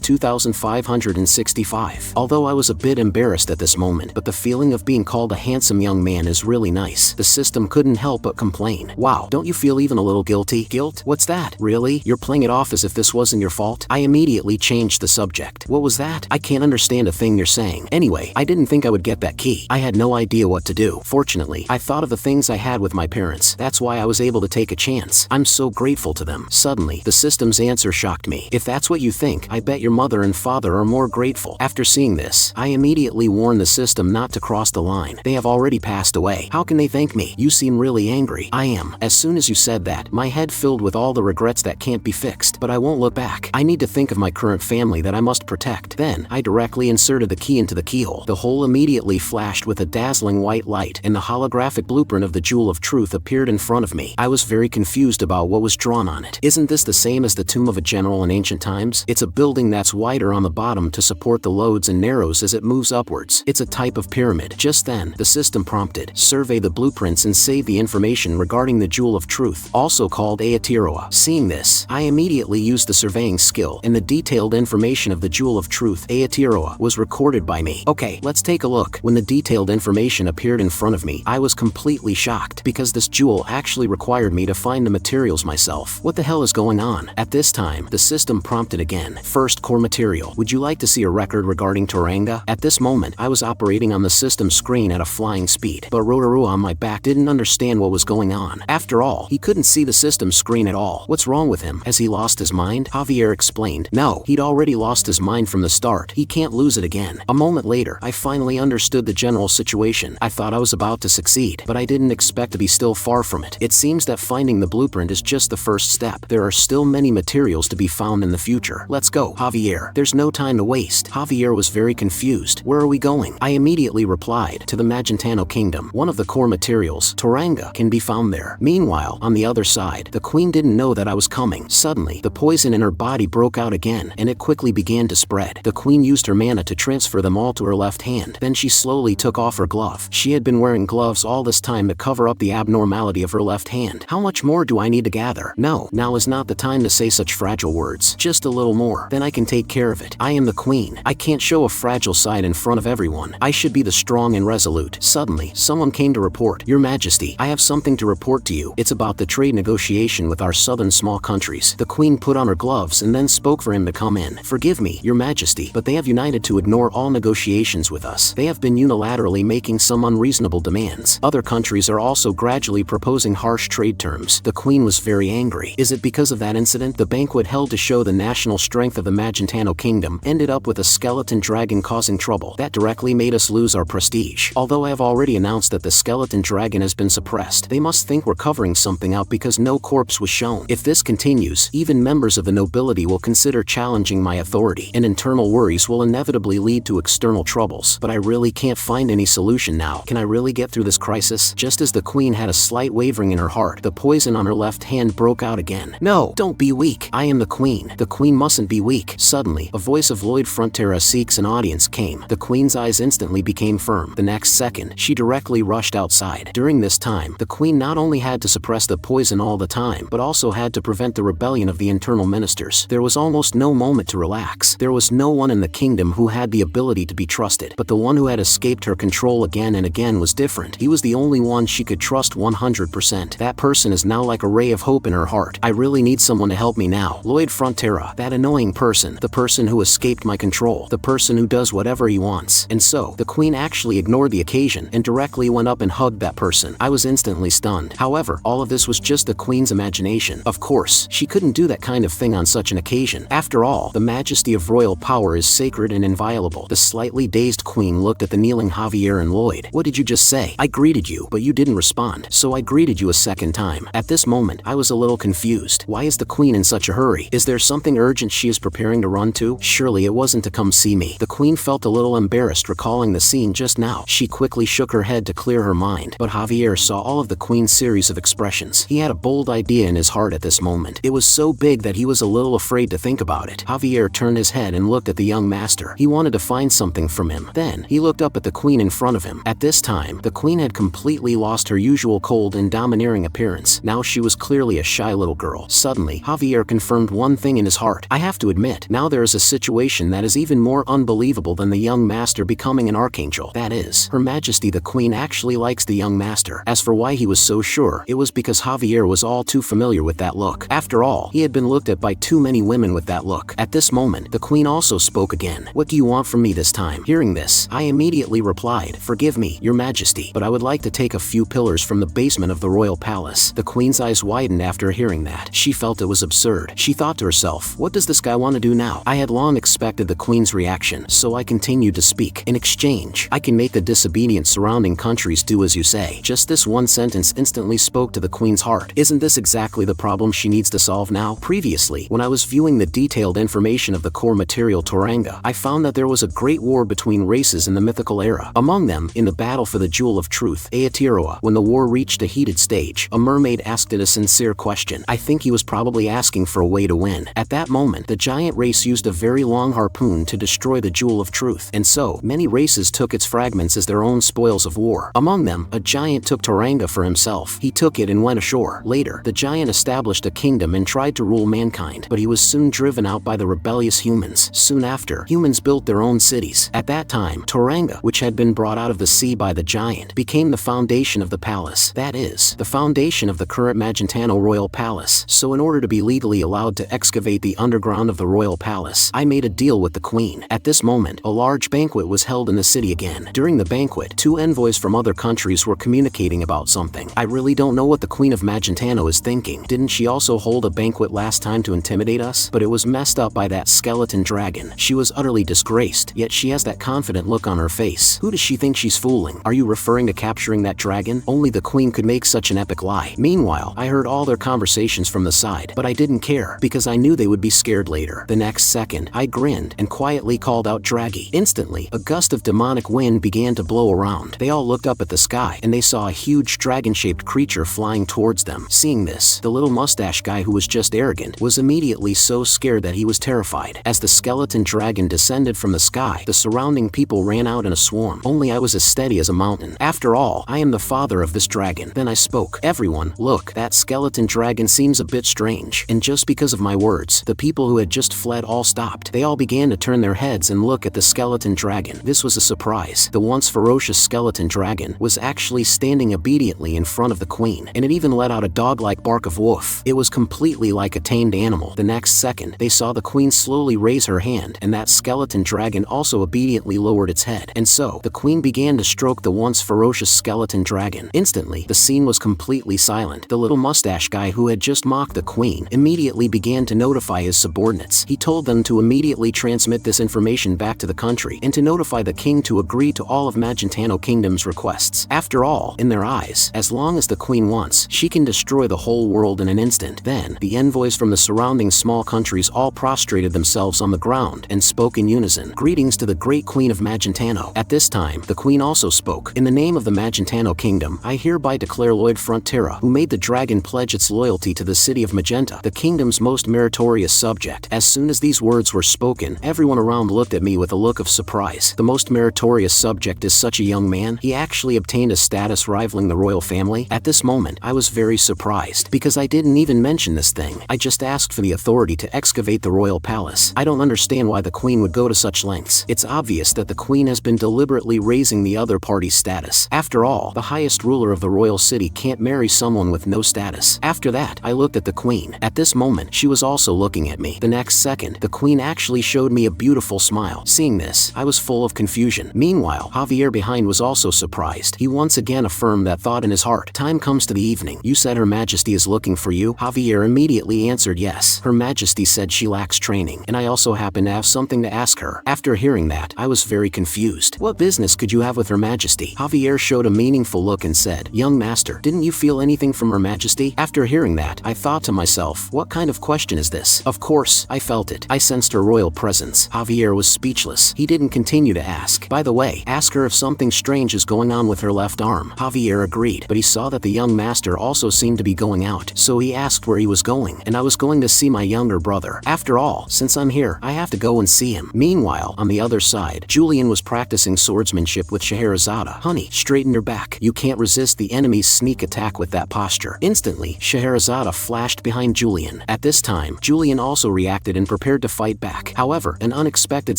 2,565. Although I was a bit embarrassed at this moment, but the feeling of being called a handsome young man is really nice. The system couldn't help but complain. Wow, don't you feel even a little guilty? Guilt? What's that? Really? You're playing it off as if this wasn't your fault? I immediately changed the subject. What was that? I can't understand a thing you're saying. Anyway, I didn't think I would get that key. I had no idea what to do. Fortunately, I thought of the things I had with my parents. That's why I was able to take a chance. I'm so grateful to them. Suddenly, the system's answer shocked me. If that's what you think, I bet your mother and father are more grateful. After seeing this, I immediately warned the system not to cross the line. They have already passed away. How can they thank me? You seem really angry. I am. As soon as you said that, my head filled with all the regrets that can't be fixed. But I won't look back. I need to think of my current family that I must protect. Then, I directly inserted the key into the keyhole. The hole immediately flashed with a dazzling white light, and the holographic blueprint of the Jewel of Truth appeared in front of me. I was very confused about what was drawn on it. Isn't this the same as the tomb of a general in ancient times? It's a building that's wider on the bottom to support the loads and narrows as it moves upwards. It's a type of pyramid. Just then, the system prompted, survey the blueprints and save the information regarding the Jewel of Truth, also called Aotearoa. Seeing this, I immediately used the surveying skill, and the detailed information of the Jewel of Truth, Aotearoa, was recorded by me. Okay, let's take a look. When the detailed information appeared in front of me, I was completely shocked, because this jewel actually required me to find the materials myself. What the hell is going on? At this time, the system prompted again. First core material. Would you like to see a record regarding Toranga? At this moment, I was operating on the system screen at a flying speed, but Rotorua on my back didn't understand what was going on. After all, he couldn't see the system screen at all. What's wrong with him? Has he lost his mind? Javier explained, mind? No, he'd already lost his mind from the start. He can't lose it again. A moment later, I finally understood the general situation. I thought I was about to succeed, but I didn't expect to be still far from it. It seems that finding the blueprint is just the first step. There are still many materials to be found in the future. Let's go, Javier. There's no time to waste. Javier was very confused. Where are we going? I immediately replied, to the Magentano Kingdom. One of the core materials, Toranga, can be found there. Meanwhile, on the other side, the queen didn't know that I was coming. Suddenly, the poison in her body broke out again, and it quickly began to spread. The queen used her mana to transfer them all to her left hand. Then she slowly took off her glove. She had been wearing gloves all this time to cover up the abnormality of her left hand. How much more do I need to gather? No, now is not the time to say such fragile words. Just a little more, then I can take care of it. I am the queen. I can't show a fragile side in front of everyone. I should be the strong and resolute. Suddenly, someone came to report. Your Majesty, I have something to report to you. It's about the trade negotiation with our southern small countries. The queen put on her gloves and then spoke for him to come in. Forgive me, Your Majesty, but they have united to ignore all negotiations with us. They have been unilaterally making some unreasonable demands. Other countries are also gradually proposing harsh trade terms. The queen was very angry. Is it because of that incident? The banquet held to show the national strength of the Magentano Kingdom ended up with a skeleton dragon causing trouble. That directly made us lose our prestige. Although I have already announced that the skeleton dragon has been suppressed, they must think we're covering something up because no corpse was shown. If this continues, even members of the nobility will consider challenging my authority, and internal worries will inevitably lead to external troubles. But I really can't find any solution now. Can I really get through this crisis? Just as the queen had a slight wavering in her heart, the poison on her left hand broke out again. No, don't be weak. I am the queen. The queen mustn't be weak. Suddenly, a voice of Lloyd Frontera seeks an audience came. The queen's eyes instantly became firm. The next second, she directly rushed outside. During this time, the queen not only had to suppress the poison all the time, but also had to prevent the rebellion of the internal ministers. There was almost no moment to relax. There was no one in the kingdom who had the ability to be trusted, but the one who had escaped her control again and again was different. He was the only one she could trust 100%. That person is now like a ray of hope in her heart. I really need someone to help me now. Lloyd Frontera, that annoying person, the person who escaped my control, the person who does whatever he wants. And so, the queen actually ignored the occasion and directly went up and hugged that person. I was instantly stunned. However, all of this was just the queen's imagination. Of course, she couldn't do that kind of thing on such an occasion. After all, the majesty of royal power is sacred and inviolable. The slightly dazed queen looked at the kneeling Javier and Lloyd. What did you just say? I greeted you, but you didn't respond, so I greeted you a second time. At this moment, I was a little confused. Why is the queen in such a hurry? Is there something urgent she is preparing to run to? Surely it wasn't to come see me. The queen felt a little embarrassed recalling the scene just now. She quickly shook her head to clear her mind, but Javier saw all of the queen's series of expressions. He had a bold idea in his heart at this moment. It was so big that he was a little afraid to think about it. Javier turned his head and looked at the young master. He wanted to find something from him. Then, he looked up at the queen in front of him. At this time, the queen had completely lost her usual cold and domineering appearance. Now she was clearly a shy little girl. Suddenly, Javier confirmed one thing in his heart. I have to admit, now there is a situation that is even more unbelievable than the young master becoming an archangel. That is, Her Majesty the Queen actually likes the young master. As for why he was so sure, it was because Javier was all too familiar with that look. After all, he had been looked at by too many women with that look. At this moment, the queen also spoke again. What do you want from me this time? Hearing this, I immediately replied, forgive me, Your Majesty, but I would like to take a few pillars from the basement of the royal palace. The queen's eyes widened after hearing that. She felt it was absurd. She thought to herself, what does this guy want to do now? I had long expected the queen's reaction, so I continued to speak. In exchange, I can make the disobedient surrounding countries do as you say. Just this one sentence instantly spoke to the queen's heart. Isn't this exactly the problem she needs to solve now? Previously, when I was viewing the detailed information of the core material Toranga, I found that there was a great war between races in the mythical era. Among them, in the battle for the Jewel of Truth, Aotearoa, when the war reached a heated stage, a mermaid asked it a sincere question. I think he was probably asking for a way to win. At that moment, the giant race used a very long harpoon to destroy the Jewel of Truth, and so, many races took its fragments as their own spoils of war. Among them, a giant took Toranga for himself. He took it and went ashore. Later, the giant established a kingdom and tried to rule mankind, but he was soon driven out by the rebellious humans. Soon after, humans built their own cities. At that time, Toranga, which had been brought out of the sea by the giant, became the foundation of the palace. That is, the foundation of the current Magentano royal palace. So in order to be legally allowed to excavate the underground of the royal palace, I made a deal with the queen. At this moment, a large banquet was held in the city again. During the banquet, two envoys from other countries were communicating about something. I really don't know what the Queen of Magentano is thinking. Didn't she also hold a banquet last time to intimidate us? But it was was messed up by that skeleton dragon. She was utterly disgraced, yet she has that confident look on her face. Who does she think she's fooling? Are you referring to capturing that dragon? Only the queen could make such an epic lie. Meanwhile, I heard all their conversations from the side, but I didn't care, because I knew they would be scared later. The next second, I grinned and quietly called out Draggy. Instantly, a gust of demonic wind began to blow around. They all looked up at the sky, and they saw a huge dragon-shaped creature flying towards them. Seeing this, the little mustache guy who was just arrogant was immediately so scared that he was terrified. As the skeleton dragon descended from the sky, the surrounding people ran out in a swarm. Only I was as steady as a mountain. After all, I am the father of this dragon. Then I spoke. Everyone, look, that skeleton dragon seems a bit strange. And just because of my words, the people who had just fled all stopped. They all began to turn their heads and look at the skeleton dragon. This was a surprise. The once ferocious skeleton dragon was actually standing obediently in front of the queen, and it even let out a dog-like bark of woof. It was completely like a tamed animal. The next second, they saw the queen slowly raise her hand, and that skeleton dragon also obediently lowered its head. And so, the queen began to stroke the once ferocious skeleton dragon. Instantly, the scene was completely silent. The little mustache guy who had just mocked the queen immediately began to notify his subordinates. He told them to immediately transmit this information back to the country, and to notify the king to agree to all of Magentano Kingdom's requests. After all, in their eyes, as long as the queen wants, she can destroy the whole world in an instant. Then, the envoys from the surrounding small countries all prostrated themselves on the ground and spoke in unison. Greetings to the great queen of Magentano. At this time, the queen also spoke. In the name of the Magentano Kingdom, I hereby declare Lloyd Frontera, who made the dragon pledge its loyalty to the city of Magenta, the kingdom's most meritorious subject. As soon as these words were spoken, everyone around looked at me with a look of surprise. The most meritorious subject is such a young man? He actually obtained a status rivaling the royal family? At this moment, I was very surprised, because I didn't even mention this thing. I just asked for the authority to excavate the royal palace. I don't understand why the queen would go to such lengths. It's obvious that the queen has been deliberately raising the other party's status. After all, the highest ruler of the royal city can't marry someone with no status. After that, I looked at the queen. At this moment, she was also looking at me. The next second, the queen actually showed me a beautiful smile. Seeing this, I was full of confusion. Meanwhile, Javier behind was also surprised. He once again affirmed that thought in his heart. Time comes to the evening. You said Her Majesty is looking for you? Javier immediately answered yes. Her Majesty said she lacks training, and I also happen to have something to ask her. After hearing that, I was very confused. What business could you have with Her Majesty? Javier showed a meaningful look and said, Young master, didn't you feel anything from Her Majesty? After hearing that, I thought to myself, what kind of question is this? Of course, I felt it. I sensed her royal presence. Javier was speechless. He didn't continue to ask. By the way, ask her if something strange is going on with her left arm. Javier agreed, but he saw that the young master also seemed to be going out, so he asked where he was going, and I was going to see my younger brother. After all, since I'm here, I have to go and see him. Meanwhile, on the other side, Julian was practicing swordsmanship with Scheherazade. Honey, straighten your back. You can't resist the enemy's sneak attack with that posture. Instantly, Scheherazade flashed behind Julian. At this time, Julian also reacted and prepared to fight back. However, an unexpected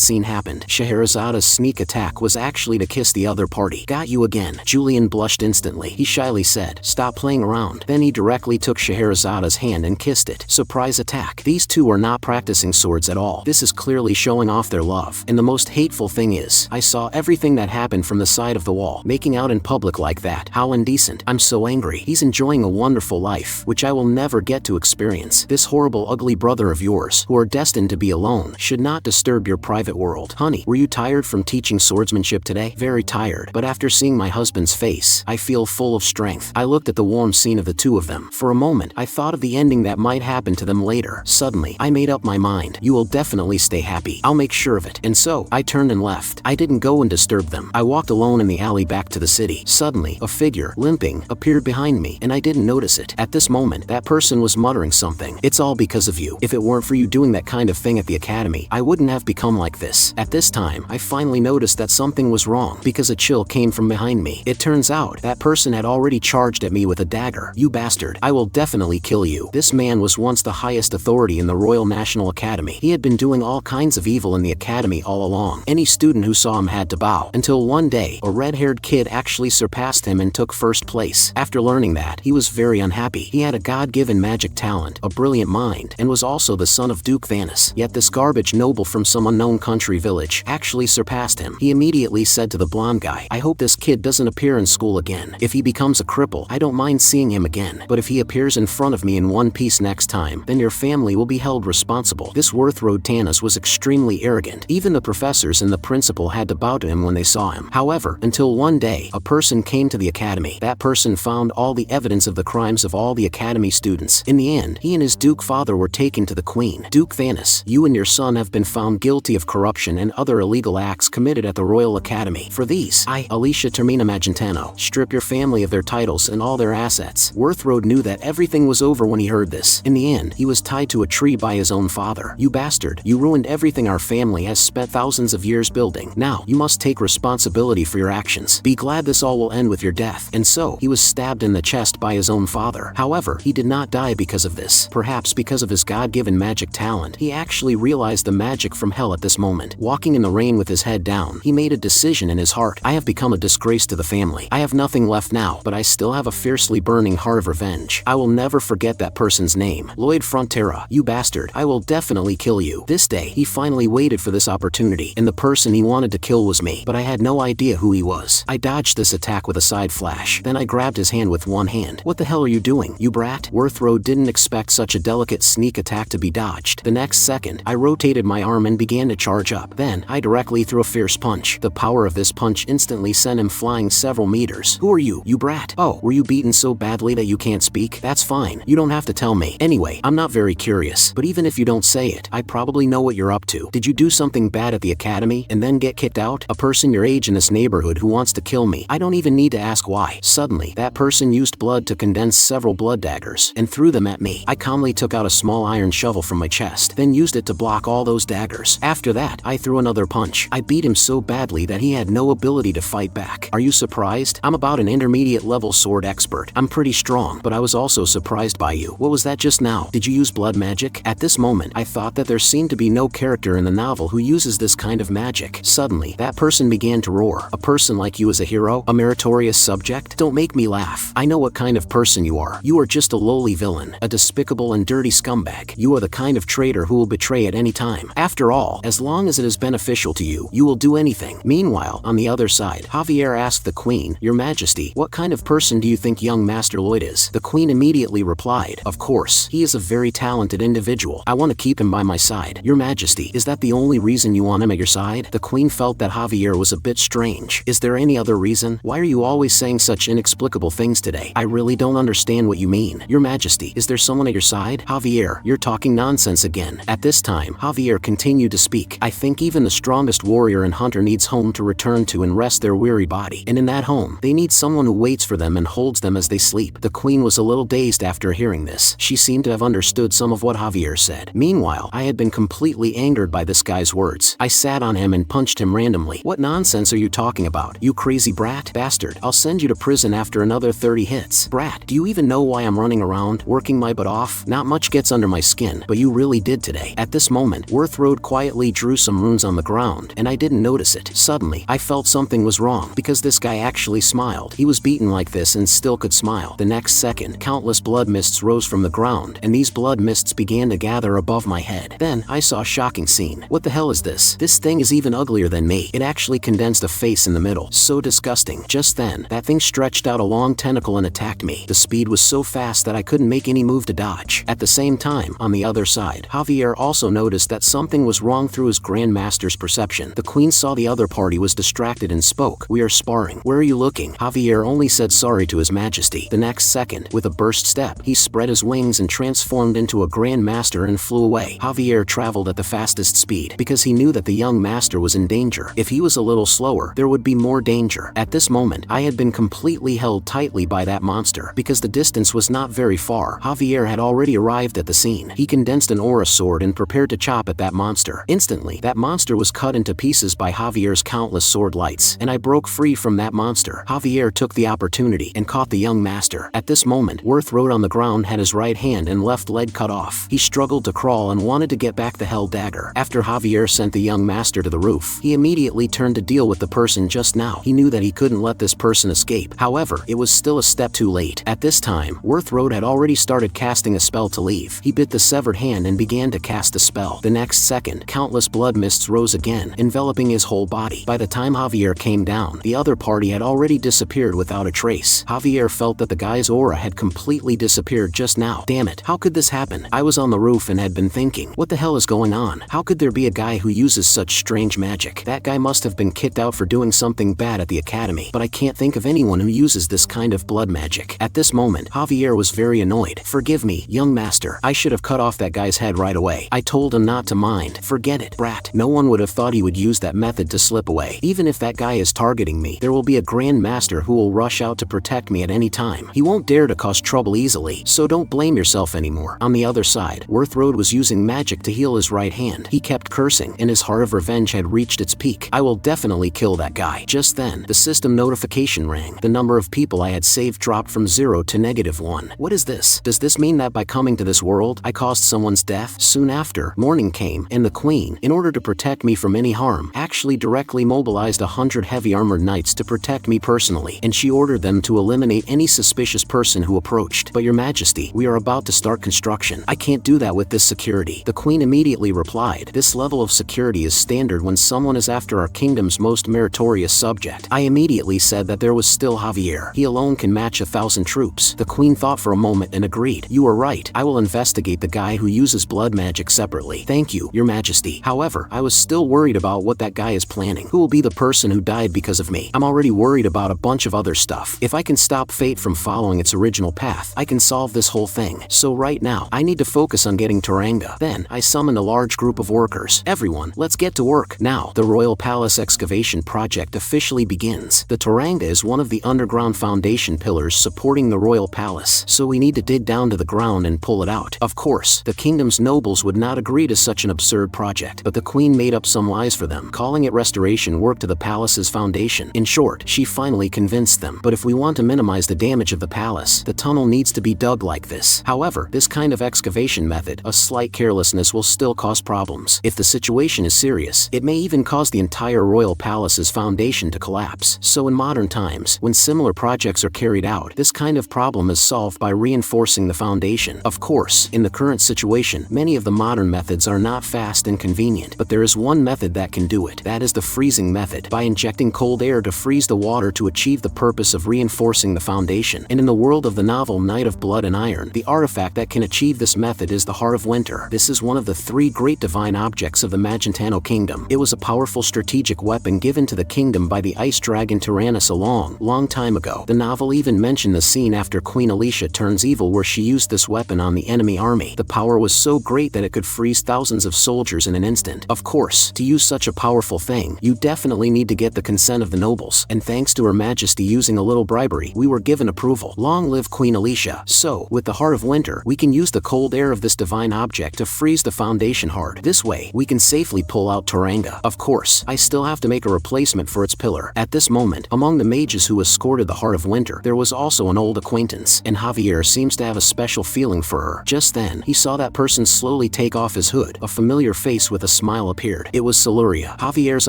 scene happened. Scheherazade's sneak attack was actually to kiss the other party. Got you again. Julian blushed instantly. He shyly said, stop playing around. Then he directly took Scheherazade's hand and kissed it. Surprise attack. These two are not practicing swords at all. This is clearly showing off their love. And the most hateful thing is, I saw everything that happened from the side of the wall. Making out in public like that. How indecent. I'm so angry. He's enjoying a wonderful life, which I will never get to experience. This horrible ugly brother of yours, who are destined to be alone, should not disturb your private world. Honey, were you tired from teaching swordsmanship today? Very tired, but after seeing my husband's face, I feel full of strength. I looked at the warm scene of the two of them. For a moment, I thought of the ending that might happen to them later. Suddenly, I made up my mind. You will definitely stay happy. I'll make sure of it. And so, I turned and left. I didn't go and disturb them. I walked alone in the alley back to the city. Suddenly, a figure, limping, appeared behind me, and I didn't notice it. At this moment, that person was muttering something. It's all because of you. If it weren't for you doing that kind of thing at the academy, I wouldn't have become like this. At this time, I finally noticed that something was wrong, because a chill came from behind me. It turns out, that person had already charged at me with a dagger. You bastard. I will definitely kill you. This man was once the highest authority in the Royal National Academy. He had been doing all kinds of evil in the academy all along. Any student who saw him had to bow. Until one day, a red-haired kid actually surpassed him and took first place. After learning that, he was very unhappy. He had a God-given magic talent, a brilliant mind, and was also the son of Duke Thanos. Yet this garbage noble from some unknown country village actually surpassed him. He immediately said to the blonde guy, I hope this kid doesn't appear in school again. If he becomes a cripple, I don't mind seeing him again. But if he appears in front of me in one piece next time, then your family will be held responsible. This Worthroad Tanis was extremely arrogant. Even the professors and the principal had to bow to him when they saw him. However, until one day, a person came to the academy. That person found all the evidence of the crimes of all the academy students. In the end, he and his Duke father were taken to the Queen. Duke Thanis, you and your son have been found guilty of corruption and other illegal acts committed at the Royal Academy. For these, I, Alicia Termina Magentano, strip your family of their titles and all their assets. Worthroad knew that everything was over when he heard this. In the end, he was tied to a tree by his own father. You bastard, you ruined everything our family has spent thousands of years building. Now, you must take responsibility for your actions. Be glad this all will end with your death. And so, he was stabbed in the chest by his own father. However, he did not die because of this. Perhaps because of his God-given magic talent, he actually realized the magic from hell at this moment. Walking in the rain with his head down, he made a decision in his heart. I have become a disgrace to the family. I have nothing left now, but I still have a fiercely burning heart of revenge. I will never forget that person's name. Lloyd Frontera, you bastard. I will definitely kill you. This day, he finally waited for this opportunity, and the person he wanted to kill was me, but I had no idea who he was. I dodged this attack with a side flash. Then I grabbed his hand with one hand. What the hell are you doing, you brat? Worthroad didn't expect such a delicate sneak attack to be dodged. The next second, I rotated my arm and began to charge up. Then, I directly threw a fierce punch. The power of this punch instantly sent him flying several meters. Who are you, you brat? Oh, were you beaten so badly that you can't speak? That's fine. You don't have to tell me. Anyway, I'm not very curious, but even if you don't say it, I probably know what you're up to. Did you do something bad at the academy and then get kicked out? A person your age in this neighborhood who wants to kill me. I don't even need to ask why. Suddenly, that person used blood to condense several blood daggers and threw them at me. I calmly took out a small iron shovel from my chest, then used it to block all those daggers. After that, I threw another punch. I beat him so badly that he had no ability to fight back. Are you surprised? I'm about an intermediate level sword expert. I'm pretty strong, but I was also surprised by you. What was that just now? Did you use blood magic? At this moment, I thought that there seemed to be no character in the novel who uses this kind of magic. Suddenly, that person began to roar. A person like you is a hero? A meritorious subject? Don't make me laugh. I know what kind of person you are. You are just a lowly villain, a despicable and dirty scumbag. You are the kind of traitor who will betray at any time. After all, as long as it is beneficial to you, you will do anything. Meanwhile, on the other side, Javier asked the Queen, Your Majesty, what kind of person do you think young Master Lloyd is? The Queen immediately replied, Of course, he is a very talented individual. I want to keep him by my side. Your Majesty, is that the only reason you want him at your side? The Queen felt that Javier was a bit strange. Is there any other reason? Why are you always saying such inexplicable things today? I really don't understand what you mean. Your Majesty, is there someone at your side? Javier, you're talking nonsense again. At this time, Javier continued to speak. I think even the strongest warrior and hunter needs home to return to and rest their weary body. And in that home, they need someone who waits for them and holds them as they sleep. The Queen was a little dazed after hearing this. She seemed to have understood some of what Javier said. Meanwhile, I had been completely angered by this guy's words. I sat on him and punched him randomly. What nonsense are you talking about? You crazy brat? Bastard, I'll send you to prison after another 30 hits. Brat, do you even know why I'm running around, working my butt off? Not much gets under my skin, but you really did today. At this moment, Worthroad quietly drew some runes on the ground, and I didn't notice it. Suddenly, I felt something was wrong, because this guy actually smiled. He was beaten like this and still could smile. The next second, countless blood mists rose from the ground, and these blood mists began to gather above my head. Then, I saw a shocking scene. What the hell is this? This thing is even uglier than me. It actually condensed a face in the middle. So disgusting. Just then, that thing stretched out a long tentacle and attacked me. The speed was so fast that I couldn't make any move to dodge. At the same time, on the other side, Javier also noticed that something was wrong through his Grandmaster's perception. The Queen saw the other party was distracted and spoke. We are sparring. Where are you looking? Javier only said sorry to his Majesty. The next second, with a burst step, he spread his wings and transformed into a Grandmaster and flew away. Javier traveled at the fastest speed because he knew that the young master was in danger. If he was a little slower, there would be more danger. At this moment, I had been completely held tightly by that monster because the distance was not very far. Javier had already arrived at the scene. He condensed an aura sword and prepared to chop at that monster. Instantly, that monster was cut into pieces by Javier's countless sword lights, and I broke free from that monster. Javier took the opportunity and caught the young master. At this moment, Worthroad on the ground had his right hand and left leg cut off. He struggled to crawl and wanted to get back the hell dagger. After Javier sent the young master to the roof, he immediately turned to deal with the person just now. He knew that he couldn't let this person escape. However, it was still a step too late. At this time, Worthroad had already started casting a spell to leave. He bit the severed hand and began to cast a spell. The next second, countless blood mists rose again, enveloping his whole body. By the time Javier came down, the other party had already disappeared without a trace. Javier felt that the guy's aura had completely disappeared just now. Damn it, how could this happen? I was on the roof roof and had been thinking, what the hell is going on? How could there be a guy who uses such strange magic? That guy must have been kicked out for doing something bad at the academy, but I can't think of anyone who uses this kind of blood magic. At this moment, Javier was very annoyed. Forgive me, young master. I should have cut off that guy's head right away. I told him not to mind. Forget it, brat. No one would have thought he would use that method to slip away. Even if that guy is targeting me, there will be a grand master who will rush out to protect me at any time. He won't dare to cause trouble easily, so don't blame yourself anymore. On the other side, Worthroad was using magic to heal his right hand. He kept cursing, and his heart of revenge had reached its peak. I will definitely kill that guy. Just then, the system notification rang. The number of people I had saved dropped from 0 to -1. What is this? Does this mean that by coming to this world, I caused someone's death? Soon after, morning came, and the queen, in order to protect me from any harm, actually directly mobilized 100 heavy armored knights to protect me personally, and she ordered them to eliminate any suspicious person who approached. But your majesty, we are about to start construction. I can't do that with this security. The queen immediately replied, this level of security is standard when someone is after our kingdom's most meritorious subject. I immediately said that there was still Javier. He alone can match 1,000 troops. The queen thought for a moment and agreed. You are right. I will investigate the guy who uses blood magic separately. Thank you, your majesty. However, I was still worried about what that guy is planning. Who will be the person who died because of me? I'm already worried about a bunch of other stuff. If I can stop fate from following its original path, I can solve this whole thing. So right now, I need to focus on getting Turanga. Then, I summoned a large group of workers. Everyone, let's get to work. Now, the Royal Palace excavation project officially begins. The Turanga is one of the underground foundation pillars supporting the Royal Palace, so we need to dig down to the ground and pull it out. Of course, the kingdom's nobles would not agree to such an absurd project, but the queen made up some lies for them, calling it restoration work to the palace's foundation. In short, she finally convinced them. But if we want to minimize the damage of the palace, the tunnel needs to be dug like this. However, this kind of excavation method, a slight carelessness will still cause problems. If the situation is serious, it may even cause the entire royal palace's foundation to collapse. So in modern times, when similar projects are carried out, this kind of problem is solved by reinforcing the foundation. Of course, in the current situation, many of the modern methods are not fast and convenient, but there is one method that can do it. That is the freezing method, by injecting cold air to freeze the water to achieve the purpose of reinforcing the foundation. And in the world of the novel Knight of Blood and Iron, the artifact that can achieve this method is the Heart of Winter. This is one of the 3 great divine objects of the Magentano Kingdom. It was a powerful strategic weapon given to the kingdom by the ice dragon Tyrannus a long time ago. The novel even mentioned the scene after Queen Alicia turns evil where she used this weapon on the enemy army. The power was so great that it could freeze thousands of soldiers in an instant. Of course, to use such a powerful thing, you definitely need to get the consent of the nobles, and thanks to Her Majesty using a little bribery, we were given approval. Long live Queen Alicia. So, with the Heart of Winter, we can use the cold air of this divine object to freeze the foundation hard. This way, we can safely pull out Turanga. Of course, I still have to make a replacement for its pillar. At this moment, among the mages who escorted the Heart of Winter, there was also an old acquaintance, and Javier seems to have a special feeling for her. Just then, he saw that person slowly take off his hood. A familiar face with a smile appeared. It was Celuria. Javier's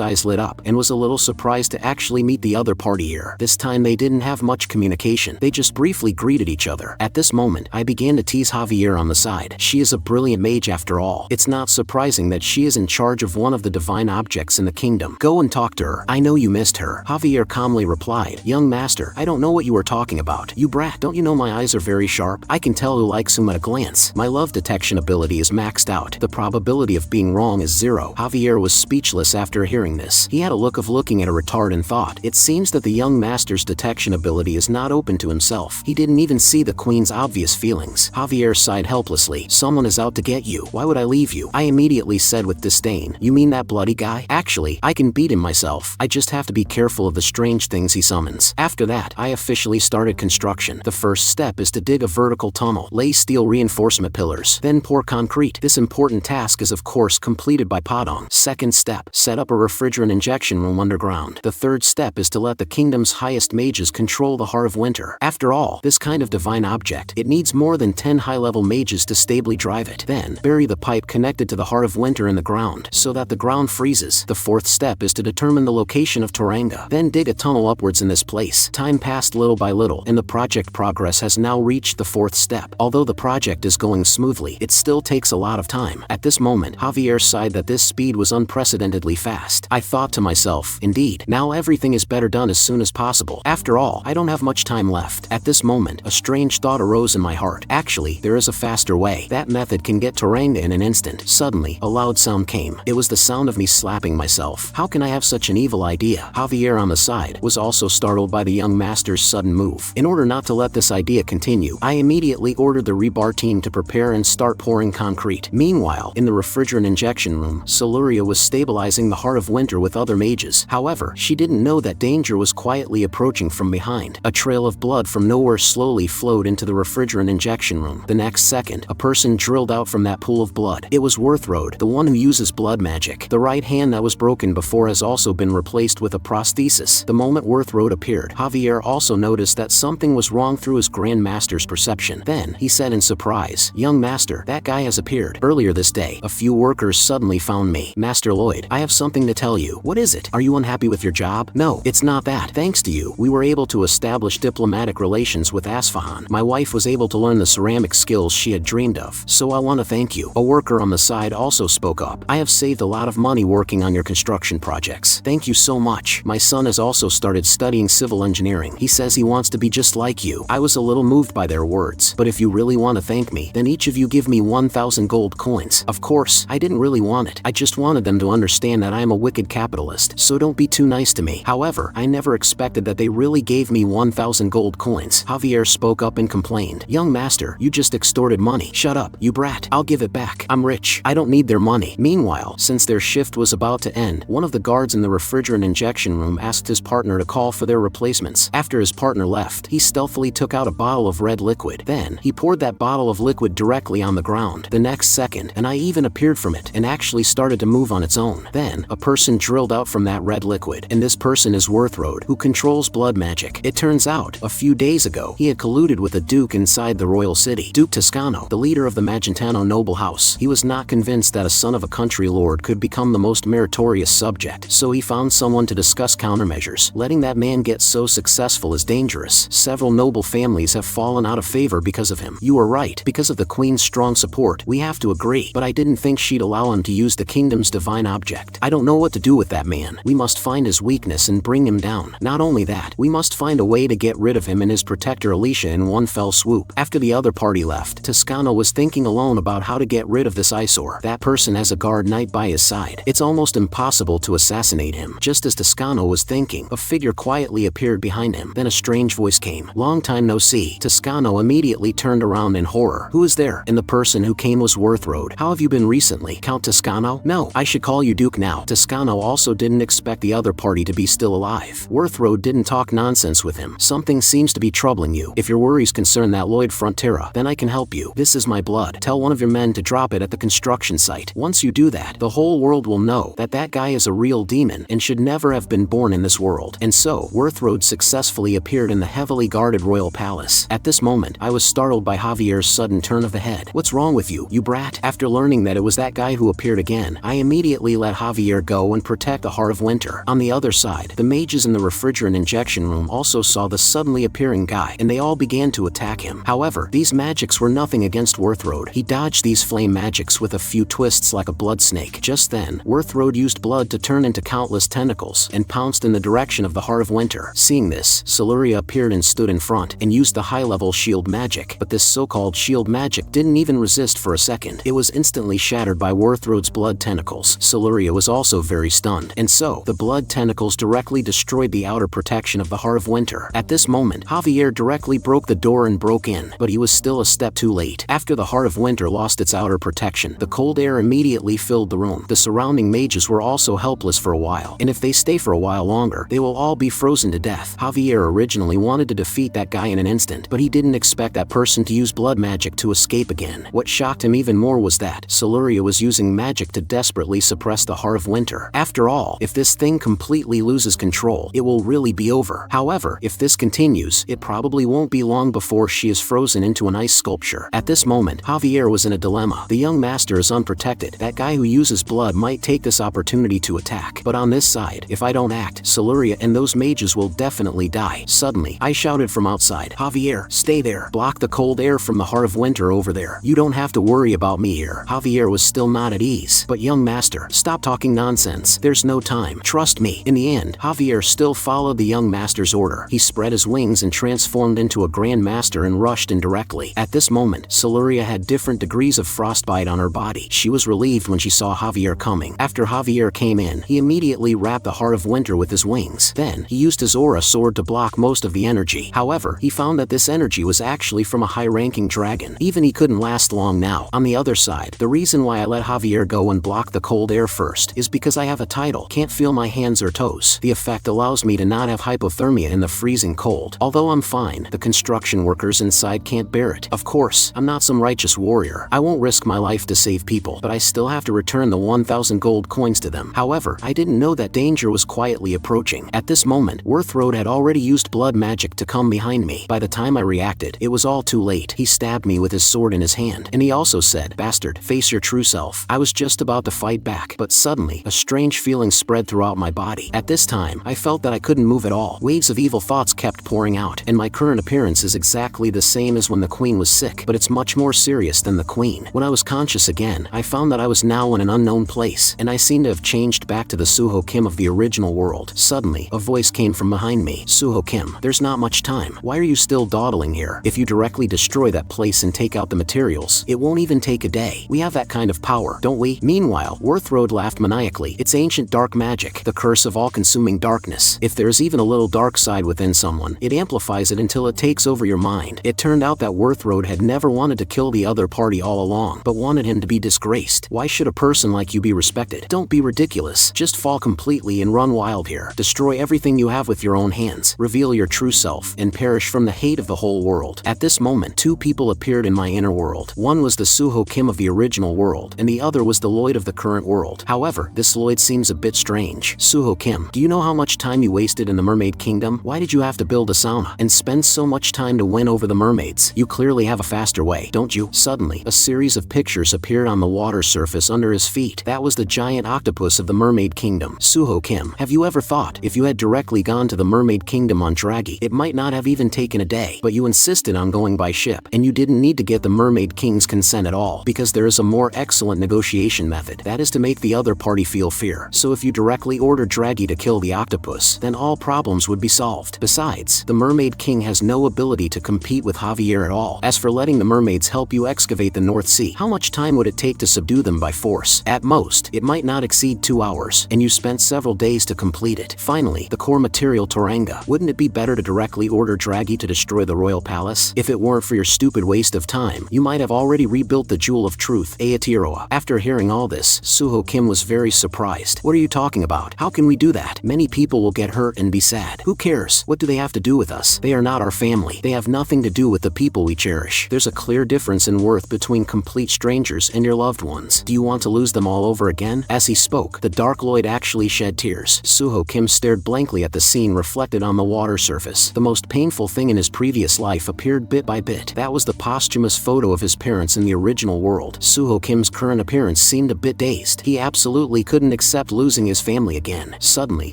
eyes lit up, and was a little surprised to actually meet the other party here. This time they didn't have much communication. They just briefly greeted each other. At this moment, I began to tease Javier on the side. She is a brilliant mage after all. It's not surprising that she is in charge of one of the divine objects in the kingdom. Go and talk to her. I know you missed her. Javier calmly replied, young master, I don't know what you are talking about. You brat, don't you know my eyes are very sharp? I can tell who likes whom at a glance. My love detection ability is maxed out. The probability of being wrong is 0. Javier was speechless after hearing this. He had a look of looking at a retard and thought, it seems that the young master's detection ability is not open to himself. He didn't even see the queen's obvious feelings. Javier sighed helplessly. Someone is out to get you. Why would I leave you? I immediately said with disdain, you mean that bloody guy? Actually, I can beat him myself. I just have to be careful of the strange things he summons. After that, I officially started construction. The first step is to dig a vertical tunnel, lay steel reinforcement pillars, then pour concrete. This important task is of course completed by Padong. Second step, set up a refrigerant injection room underground. The third step is to let the kingdom's highest mages control the Heart of Winter. After all, this kind of divine object, it needs more than 10 high-level mages to stably drive it. Then, bury the pipe connected to the Heart of Winter in the ground, so that the ground freezes. The fourth step is to determine the location of Turanga. Then dig a tunnel upwards in this place. Time passed little by little, and the project progress has now reached the fourth step. Although the project is going smoothly, it still takes a lot of time. At this moment, Javier sighed that this speed was unprecedentedly fast. I thought to myself, indeed, now everything is better done as soon as possible. After all, I don't have much time left. At this moment, a strange thought arose in my heart. Actually, there is a faster way. That method can get terrained in an instant. Suddenly, a loud sound came. It was the sound of me slapping myself. How can I have such an evil idea? Javier on the side was also startled by the young master's sudden move. In order not to let this idea continue, I immediately ordered the rebar team to prepare and start pouring concrete. Meanwhile, in the refrigerant injection room, Siluria was stabilizing the Heart of Winter with other mages. However, she didn't know that danger was quietly approaching from behind. A trail of blood from nowhere slowly flowed into the refrigerant injection room. The next second, a person drilled out from that pool of blood. It was Worthrode, the one who uses blood magic. The right hand that was broken before has also been replaced with a prosthesis. The moment Worthrode appeared, Javier also noticed that something was wrong through his Grand Master's perception. Then, he said in surprise, "Young Master, that guy has appeared. Earlier this day, a few workers suddenly found me. Master Lloyd, I have something to tell you." "What is it? Are you unhappy with your job?" "No, it's not that. Thanks to you, we were able to establish diplomatic relations with Asfahan. My wife was able to learn the ceramic skills she had dreamed of, so I want to thank you." A worker on the side also spoke up. "I have saved a lot of money working on your construction projects. Thank you so much. My son has also started studying civil engineering. He says he wants to be just like you." I was a little moved by their words. "But if you really want to thank me, then each of you give me 1,000 gold coins." Of course, I didn't really want it. I just wanted them to understand that I am a wicked capitalist, so don't be too nice to me. However, I never expected that they really gave me 1,000 gold coins. Javier spoke up and complained. "Young master, you just extorted money." "Shut up, you brat. I'll give it back. I'm rich. I don't need their money." Meanwhile, since their shift was about to end, one of the guards in the refrigerant injection room asked his partner to call for their replacements. After his partner left, he stealthily took out a bottle of red liquid. Then, he poured that bottle of liquid directly on the ground. The next second, an eye even appeared from it and actually started to move on its own. Then, a person drilled out from that red liquid, and this person is Worthrode, who controls blood magic. It turns out, a few days ago, he had colluded with a duke inside the royal city. Duke Toscano, the leader of the Magentano noble house. He was not convinced that a son of a country lord could become the most meritorious subject, so he found someone to discuss countermeasures. Letting that man get so successful is dangerous. Several noble families have fallen out of favor because of him. You are right. Because of the queen's strong support, we have to agree. But I didn't think she'd allow him to use the kingdom's divine object. I don't know what to do with that man. We must find his weakness and bring him down. Not only that, we must find a way to get rid of him and his protector Alicia in one fell swoop." After the other party left, Toscano was thinking alone about how to get rid of this eyesore. That person has a guard knight by his side. It's almost impossible to assassinate him. Just as Toscano was thinking, a figure quietly appeared behind him. Then a strange voice came. "Long time no see." Toscano immediately turned around in horror. "Who is there?" And the person who came was Worthrode. "How have you been recently, Count Toscano?" "No, I should call you Duke now." Toscano also didn't expect the other party to be still alive. Worthrode didn't talk nonsense with him. "Something seems to be troubling you. If your worries concern that Lloyd Frontera, then I can help you. This is my blood. Tell one of your men to drop it at the construction site. Once you do that, the whole world will know that that guy is a real demon and should never have been born in this world." And so, Worthrode successfully appeared in the heavily guarded royal palace. At this moment, I was startled by Javier's sudden turn of the head. "What's wrong with you, you brat?" After learning that it was that guy who appeared again, I immediately let Javier go and protect the Heart of Winter. On the other side, the mages in the refrigerant injection room also saw the suddenly appearing guy, and they all began to attack him. However, these magics were nothing against Worthrode. He dodged these flame magics with a few twists like a blood snake. Just then, Worthrode used blood to turn into countless tentacles and pounced in the direction of the Heart of Winter. Seeing this, Siluria appeared and stood in front and used the high-level shield magic, but this so-called shield magic didn't even resist for a second. It was instantly shattered by Worthrode's blood tentacles. Siluria was also very stunned, and so, the blood tentacles directly destroyed the outer protection of the Heart of Winter. At this moment, Javier directly broke the door and broke in, but he was still a step too late. After the Heart of Winter lost its outer protection, the cold air immediately filled the room. The surrounding mages were also helpless for a while, and if they stay for a while longer, they will all be frozen to death. Javier originally wanted to defeat that guy in an instant, but he didn't expect that person to use blood magic to escape again. What shocked him even more was that Siluria was using magic to desperately suppress the Heart of Winter. After all, if this thing completely loses control, it will really be over. However, if this continues, it probably won't be long before she is frozen into an ice sculpture. At this moment, Javier was in a dilemma. The young master is unprotected. That guy who uses blood might take this opportunity to attack. But on this side, if I don't act, Siluria and those mages will definitely die. Suddenly, I shouted from outside, "Javier, stay there. Block the cold air from the Heart of Winter over there. You don't have to worry about me here." Javier was still not at ease. "But young master, stop talking nonsense. There's no time. Trust me." In the end, Javier still followed the young master's order. He spread his wings and transformed into a Grand Master and rushed in directly. At this moment, Siluria had had different degrees of frostbite on her body. She was relieved when she saw Javier coming. After Javier came in, he immediately wrapped the heart of winter with his wings. Then, he used his aura sword to block most of the energy. However, he found that this energy was actually from a high-ranking dragon. Even he couldn't last long now. On the other side, the reason why I let Javier go and block the cold air first is because I have a title. Can't feel my hands or toes. The effect allows me to not have hypothermia in the freezing cold. Although I'm fine, the construction workers inside can't bear it. Of course, I'm not some righteous warrior. I won't risk my life to save people, but I still have to return the 1,000 gold coins to them. However, I didn't know that danger was quietly approaching. At this moment, Worthroad had already used blood magic to come behind me. By the time I reacted, it was all too late. He stabbed me with his sword in his hand, and he also said, "Bastard, face your true self." I was just about to fight back, but suddenly, a strange feeling spread throughout my body. At this time, I felt that I couldn't move at all. Waves of evil thoughts kept pouring out, and my current appearance is exactly the same as when the queen was sick, but it's much more serious than the queen. When I was conscious again, I found that I was now in an unknown place, and I seemed to have changed back to the Suho Kim of the original world. Suddenly, a voice came from behind me. "Suho Kim, there's not much time. Why are you still dawdling here? If you directly destroy that place and take out the materials, it won't even take a day. We have that kind of power, don't we?" Meanwhile, Worthroad laughed maniacally. "It's ancient dark magic, the curse of all-consuming darkness. If there's even a little dark side within someone, it amplifies it until it takes over your mind." It turned out that Worthroad had never wanted to kill the other party all along, but wanted him to be disgraced. Why should a person like you be respected? Don't be ridiculous. Just fall completely and run wild here. Destroy everything you have with your own hands. Reveal your true self, and perish from the hate of the whole world. At this moment, two people appeared in my inner world. One was the Suho Kim of the original world, and the other was the Lloyd of the current world. However, this Lloyd seems a bit strange. "Suho Kim, do you know how much time you wasted in the Mermaid Kingdom? Why did you have to build a sauna and spend so much time to win over the mermaids? You clearly have a faster way, don't you?" Suddenly, a series of pictures appeared on the water surface under his feet. That was the giant octopus of the Mermaid Kingdom. "Suho Kim, have you ever thought, if you had directly gone to the Mermaid Kingdom on Draghi, it might not have even taken a day, but you insisted on going by ship, and you didn't need to get the Mermaid King's consent at all, because there is a more excellent negotiation method. That is to make the other party feel fear. So if you directly order Draghi to kill the octopus, then all problems would be solved. Besides, the Mermaid King has no ability to compete with Javier at all. As for letting the mermaids help you excavate the North Sea, how much time would it take to subdue them by force? At most, it might not exceed 2 hours, and you spent several days to complete it. Finally, the core material Toranga. Wouldn't it be better to directly order Draghi to destroy the royal palace? If it weren't for your stupid waste of time, you might have already rebuilt the Jewel of Truth, Aotearoa. After hearing all this, Suho Kim was very surprised. "What are you talking about? How can we do that? Many people will get hurt and be sad. Who cares? What do they have to do with us? They are not our family. They have nothing to do with the people we cherish. There's a clear difference in worth between complete strangers and your loved ones. Do you want to lose them all over again?" As he spoke, the Dark Lloyd actually shed tears. Suho Kim stared blankly at the scene reflected on the water surface. The most painful thing in his previous life appeared bit by bit. That was the posthumous photo of his parents in the original world. Suho Kim's current appearance seemed a bit dazed. He absolutely couldn't accept losing his family again. Suddenly,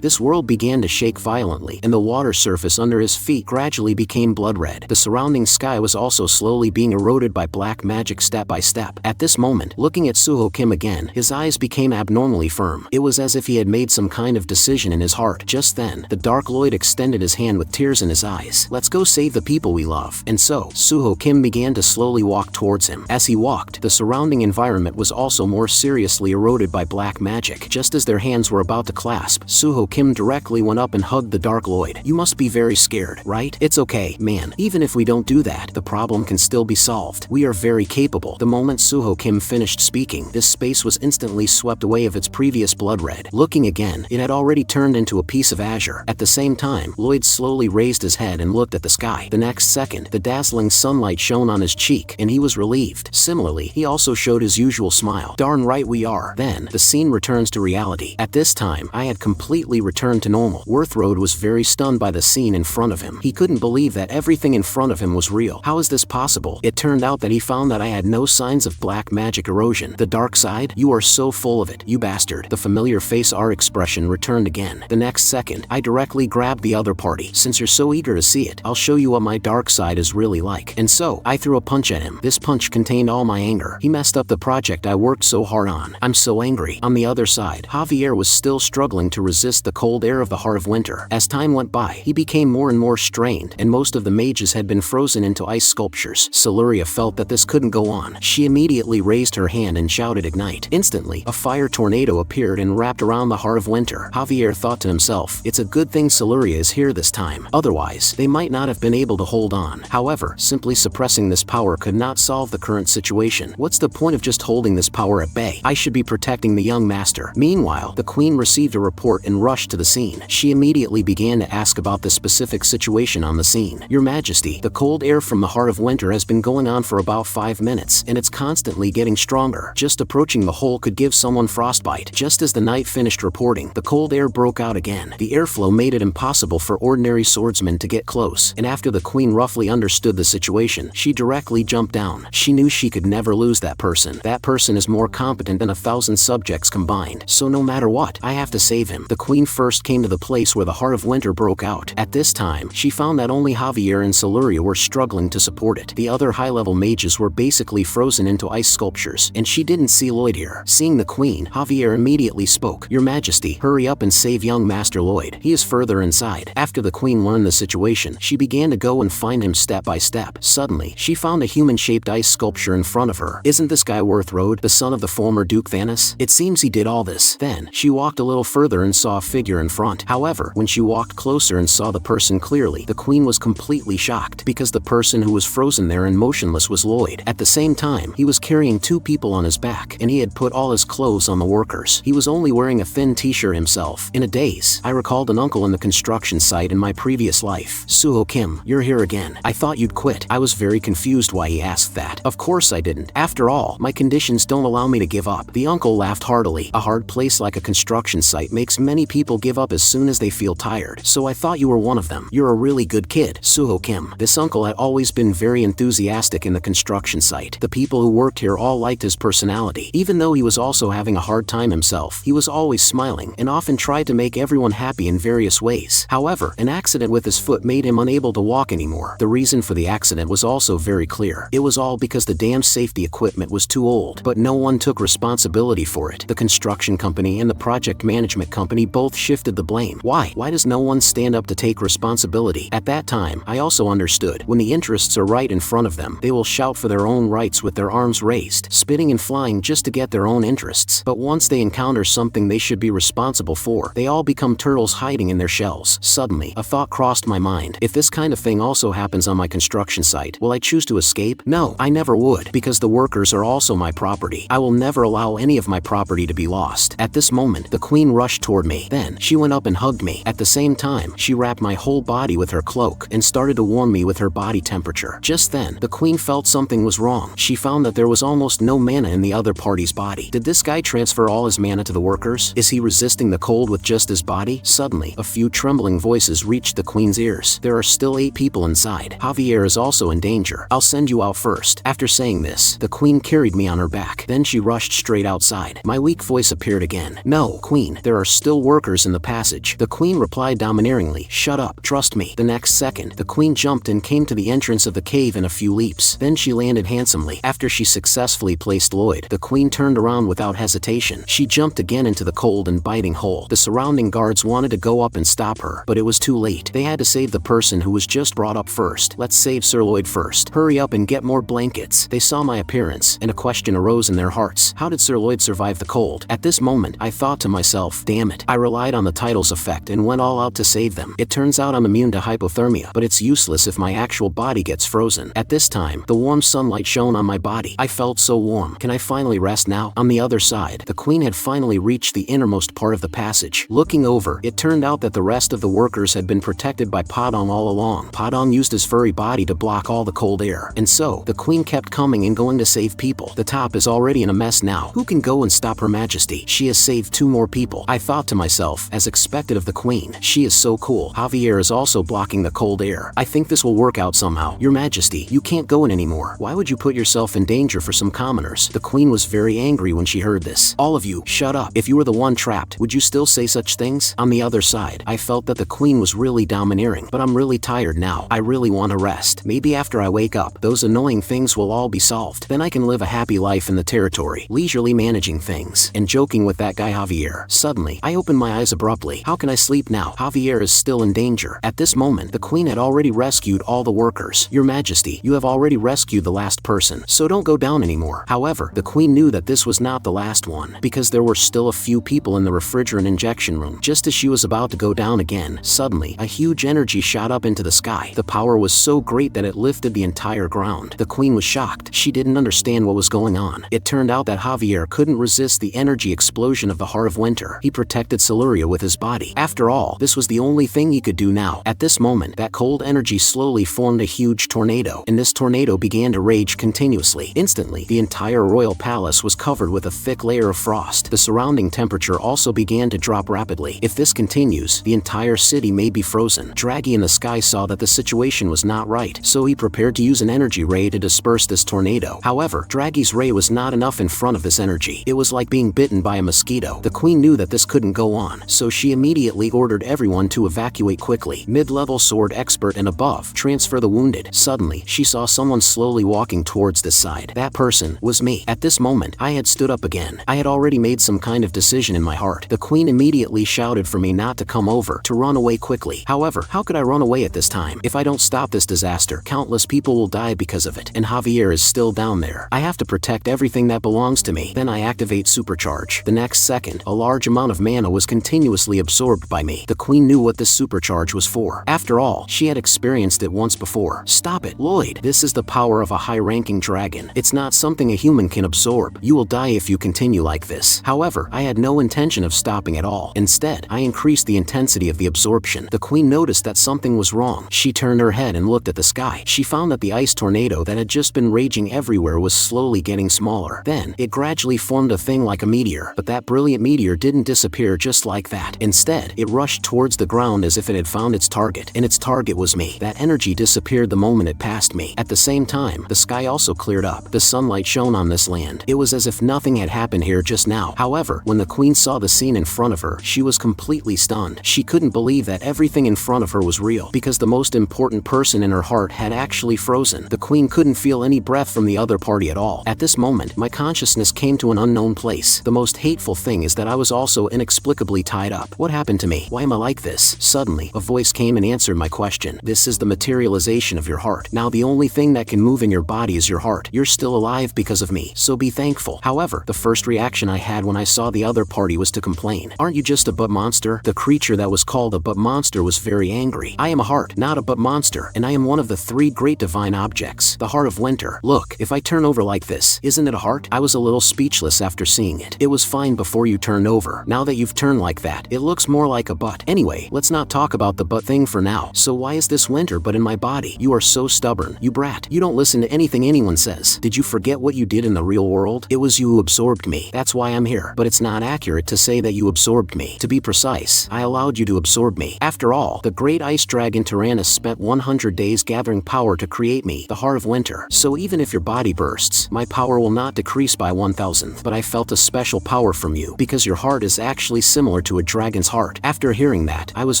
this world began to shake violently, and the water surface under his feet gradually became blood red. The surrounding sky was also slowly being eroded by black magic step by step. At this moment, looking at Suho Kim again, his eyes became abnormally firm. It was as if he had made some kind of decision in his heart. Just then, the Dark Lloyd extended his hand with tears in his eyes. "Let's go save the people we love." And so, Suho Kim began to slowly walk towards him. As he walked, the surrounding environment was also more seriously eroded by black magic. Just as their hands were about to clasp, Suho Kim directly went up and hugged the Dark Lloyd. "You must be very scared, right? It's okay, man. Even if we don't do that, the problem can still be solved. We are very capable." The moment Suho Kim finished speaking, this space was instantly swept away of its previous blood red. Looking again, it had already turned into a piece of azure. At the same time, Lloyd slowly raised his head and looked at the sky. The next second, the dazzling sunlight shone on his cheek, and he was relieved. Similarly, he also showed his usual smile. "Darn right we are." Then, the scene returns to reality. At this time, I had completely returned to normal. Worthroad was very stunned by the scene in front of him. He couldn't believe that everything in front of him was real. How is this possible? It turned out that he found that I had no signs of black magic erosion. "The dark side? You are so full of it, you bastard." The familiar face R expression returned again. The next second, I directly grabbed the other party. "Since you're so eager to see it, I'll show you what my dark side is really like." And so, I threw a punch at him. This punch contained all my anger. He messed up the project I worked so hard on. I'm so angry. On the other side, Javier was still struggling to resist the cold air of the heart of winter. As time went by, he became more and more strained, and most of the mages had been frozen into ice sculptures. Siluria felt that this this couldn't go on. She immediately raised her hand and shouted ignite. Instantly, a fire tornado appeared and wrapped around the heart of winter. Javier thought to himself, it's a good thing Siluria is here this time. Otherwise, they might not have been able to hold on. However, simply suppressing this power could not solve the current situation. What's the point of just holding this power at bay? I should be protecting the young master. Meanwhile, the queen received a report and rushed to the scene. She immediately began to ask about the specific situation on the scene. Your Majesty, the cold air from the heart of winter has been going on for about 5 minutes, and it's constantly getting stronger. Just approaching the hole could give someone frostbite. Just as the knight finished reporting, the cold air broke out again. The airflow made it impossible for ordinary swordsmen to get close, and after the queen roughly understood the situation, she directly jumped down. She knew she could never lose that person. That person is more competent than 1,000 subjects combined, so no matter what, I have to save him. The queen first came to the place where the heart of winter broke out. At this time, she found that only Javier and Siluria were struggling to support it. The other high-level mages were basically frozen into ice sculptures, and she didn't see Lloyd here. Seeing the queen, Javier immediately spoke. Your Majesty, hurry up and save young Master Lloyd. He is further inside. After the queen learned the situation, she began to go and find him step by step. Suddenly, she found a human-shaped ice sculpture in front of her. Isn't this guy Worthrode, the son of the former Duke Thanos? It seems he did all this. Then, she walked a little further and saw a figure in front. However, when she walked closer and saw the person clearly, the queen was completely shocked, because the person who was frozen there and motionless was Lloyd. At the same time, he was carrying 2 people on his back, and he had put all his clothes on the workers. He was only wearing a thin t-shirt himself. In a daze, I recalled an uncle in the construction site in my previous life. Suho Kim, you're here again. I thought you'd quit. I was very confused why he asked that. Of course I didn't. After all, my conditions don't allow me to give up. The uncle laughed heartily. A hard place like a construction site makes many people give up as soon as they feel tired, so I thought you were one of them. You're a really good kid, Suho Kim. This uncle had always been very enthusiastic in the construction site. The people who worked here all liked his personality. Even though he was also having a hard time himself, he was always smiling and often tried to make everyone happy in various ways. However, an accident with his foot made him unable to walk anymore. The reason for the accident was also very clear. It was all because the damn safety equipment was too old, but no one took responsibility for it. The construction company and the project management company both shifted the blame. Why? Why does no one stand up to take responsibility? At that time, I also understood, when the interests are right in front of them, they will shout for their own rights with their arms raised, spitting and flying just to get their own interests. But once they encounter something they should be responsible for, they all become turtles hiding in their shells. Suddenly, a thought crossed my mind. If this kind of thing also happens on my construction site, will I choose to escape? No, I never would, because the workers are also my property. I will never allow any of my property to be lost. At this moment, the queen rushed toward me. Then, she went up and hugged me. At the same time, she wrapped my whole body with her cloak and started to warm me with her body temperature. Just then, the queen felt something was wrong. She found that there was almost no mana in the other party's body. Did this guy transfer all his mana to the workers? Is he resisting the cold with just his body? Suddenly, a few trembling voices reached the queen's ears. There are still 8 people inside. Javier is also in danger. I'll send you out first. After saying this, the queen carried me on her back. Then she rushed straight outside. My weak voice appeared again. No, queen, there are still workers in the passage. The queen replied domineeringly, shut up, trust me. The next second, the queen jumped and came to the entrance of the cave in a few leaps. Then she landed handsomely. After she successfully placed Lloyd, the queen turned around without hesitation. She jumped again into the cold and biting hole. The surrounding guards wanted to go up and stop her, but it was too late. They had to save the person who was just brought up first. Let's save Sir Lloyd first. Hurry up and get more blankets. They saw my appearance, and a question arose in their hearts. How did Sir Lloyd survive the cold? At this moment, I thought to myself, damn it. I relied on the title's effect and went all out to save them. It turns out I'm immune to hypothermia, but it's useless if my actual body gets frozen. At this time, the warm sunlight shone on my body. I felt so warm. Can I finally rest now? On the other side, the queen had finally reached the innermost part of the passage. Looking over, it turned out that the rest of the workers had been protected by Padong all along. Padong used his furry body to block all the cold air, and so, the queen kept coming and going to save people. The top is already in a mess now. Who can go and stop Her Majesty? She has saved 2 more people. I thought to myself, as expected of the queen, she is so cool. Javier is also blocking the cold air. I think this will work out somehow. Your Majesty, you can't go in anymore. Why would you put yourself in danger for some commoners? The queen was very angry when she heard this. All of you, shut up. If you were the one trapped, would you still say such things? On the other side, I felt that the queen was really domineering, but I'm really tired now. I really want to rest. Maybe after I wake up, those annoying things will all be solved. Then I can live a happy life in the territory, leisurely managing things, and joking with that guy Javier. Suddenly, I opened my eyes abruptly. How can I sleep now? Javier is still in danger. At this moment, the queen had already rescued all the workers. Your Majesty, you have already rescued the the last person, so don't go down anymore. However, the queen knew that this was not the last one, because there were still a few people in the refrigerant injection room. Just as she was about to go down again, suddenly, a huge energy shot up into the sky. The power was so great that it lifted the entire ground. The queen was shocked. She didn't understand what was going on. It turned out that Javier couldn't resist the energy explosion of the Heart of Winter. He protected Siluria with his body. After all, this was the only thing he could do now. At this moment, that cold energy slowly formed a huge tornado, and this tornado began to rage continuously. Instantly, the entire royal palace was covered with a thick layer of frost. The surrounding temperature also began to drop rapidly. If this continues, the entire city may be frozen. Draggy in the sky saw that the situation was not right, so he prepared to use an energy ray to disperse this tornado. However, Draggy's ray was not enough in front of this energy. It was like being bitten by a mosquito. The queen knew that this couldn't go on, so she immediately ordered everyone to evacuate quickly. Mid-level sword expert and above, transfer the wounded. Suddenly, she saw someone slowly walking towards this side. That person was me. At this moment, I had stood up again. I had already made some kind of decision in my heart. The queen immediately shouted for me not to come over, to run away quickly. However, how could I run away at this time? If I don't stop this disaster, countless people will die because of it, and Javier is still down there. I have to protect everything that belongs to me. Then I activate supercharge. The next second, a large amount of mana was continuously absorbed by me. The queen knew what this supercharge was for. After all, she had experienced it once before. Stop it, Lloyd. This is the power of a high-ranking dragon. It's not something a human can absorb. You will die if you continue like this. However, I had no intention of stopping at all. Instead, I increased the intensity of the absorption. The queen noticed that something was wrong. She turned her head and looked at the sky. She found that the ice tornado that had just been raging everywhere was slowly getting smaller. Then, it gradually formed a thing like a meteor. But that brilliant meteor didn't disappear just like that. Instead, it rushed towards the ground as if it had found its target. And its target was me. That energy disappeared the moment it passed me. At the same time, the sky also cleared up. The sunlight shone on this land. It was as if nothing had happened here just now. However, when the queen saw the scene in front of her, she was completely stunned. She couldn't believe that everything in front of her was real, because the most important person in her heart had actually frozen. The queen couldn't feel any breath from the other party at all. At this moment, my consciousness came to an unknown place. The most hateful thing is that I was also inexplicably tied up. What happened to me? Why am I like this? Suddenly, a voice came and answered my question. This is the materialization of your heart. Now the only thing that can move in your body is your heart. You're still alive because of me, so be thankful. However, the first reaction I had when I saw the other party was to complain. Aren't you just a butt monster? The creature that was called a butt monster was very angry. I am a heart, not a butt monster, and I am one of the 3 great divine objects, the Heart of Winter. Look, if I turn over like this, isn't it a heart? I was a little speechless after seeing it. It was fine before you turned over. Now that you've turned like that, it looks more like a butt. Anyway, let's not talk about the butt thing for now. So why is this winter but in my body? You are so stubborn, you brat. You don't listen to anything anyone says. Did you forget what you did in the real world? It was you who absorbed me. That's why I'm here. But it's not accurate to say that you absorbed me. To be precise, I allowed you to absorb me. After all, the great ice dragon Tyrannus spent 100 days gathering power to create me, the Heart of Winter. So even if your body bursts, my power will not decrease by 1,000th. But I felt a special power from you, because your heart is actually similar to a dragon's heart. After hearing that, I was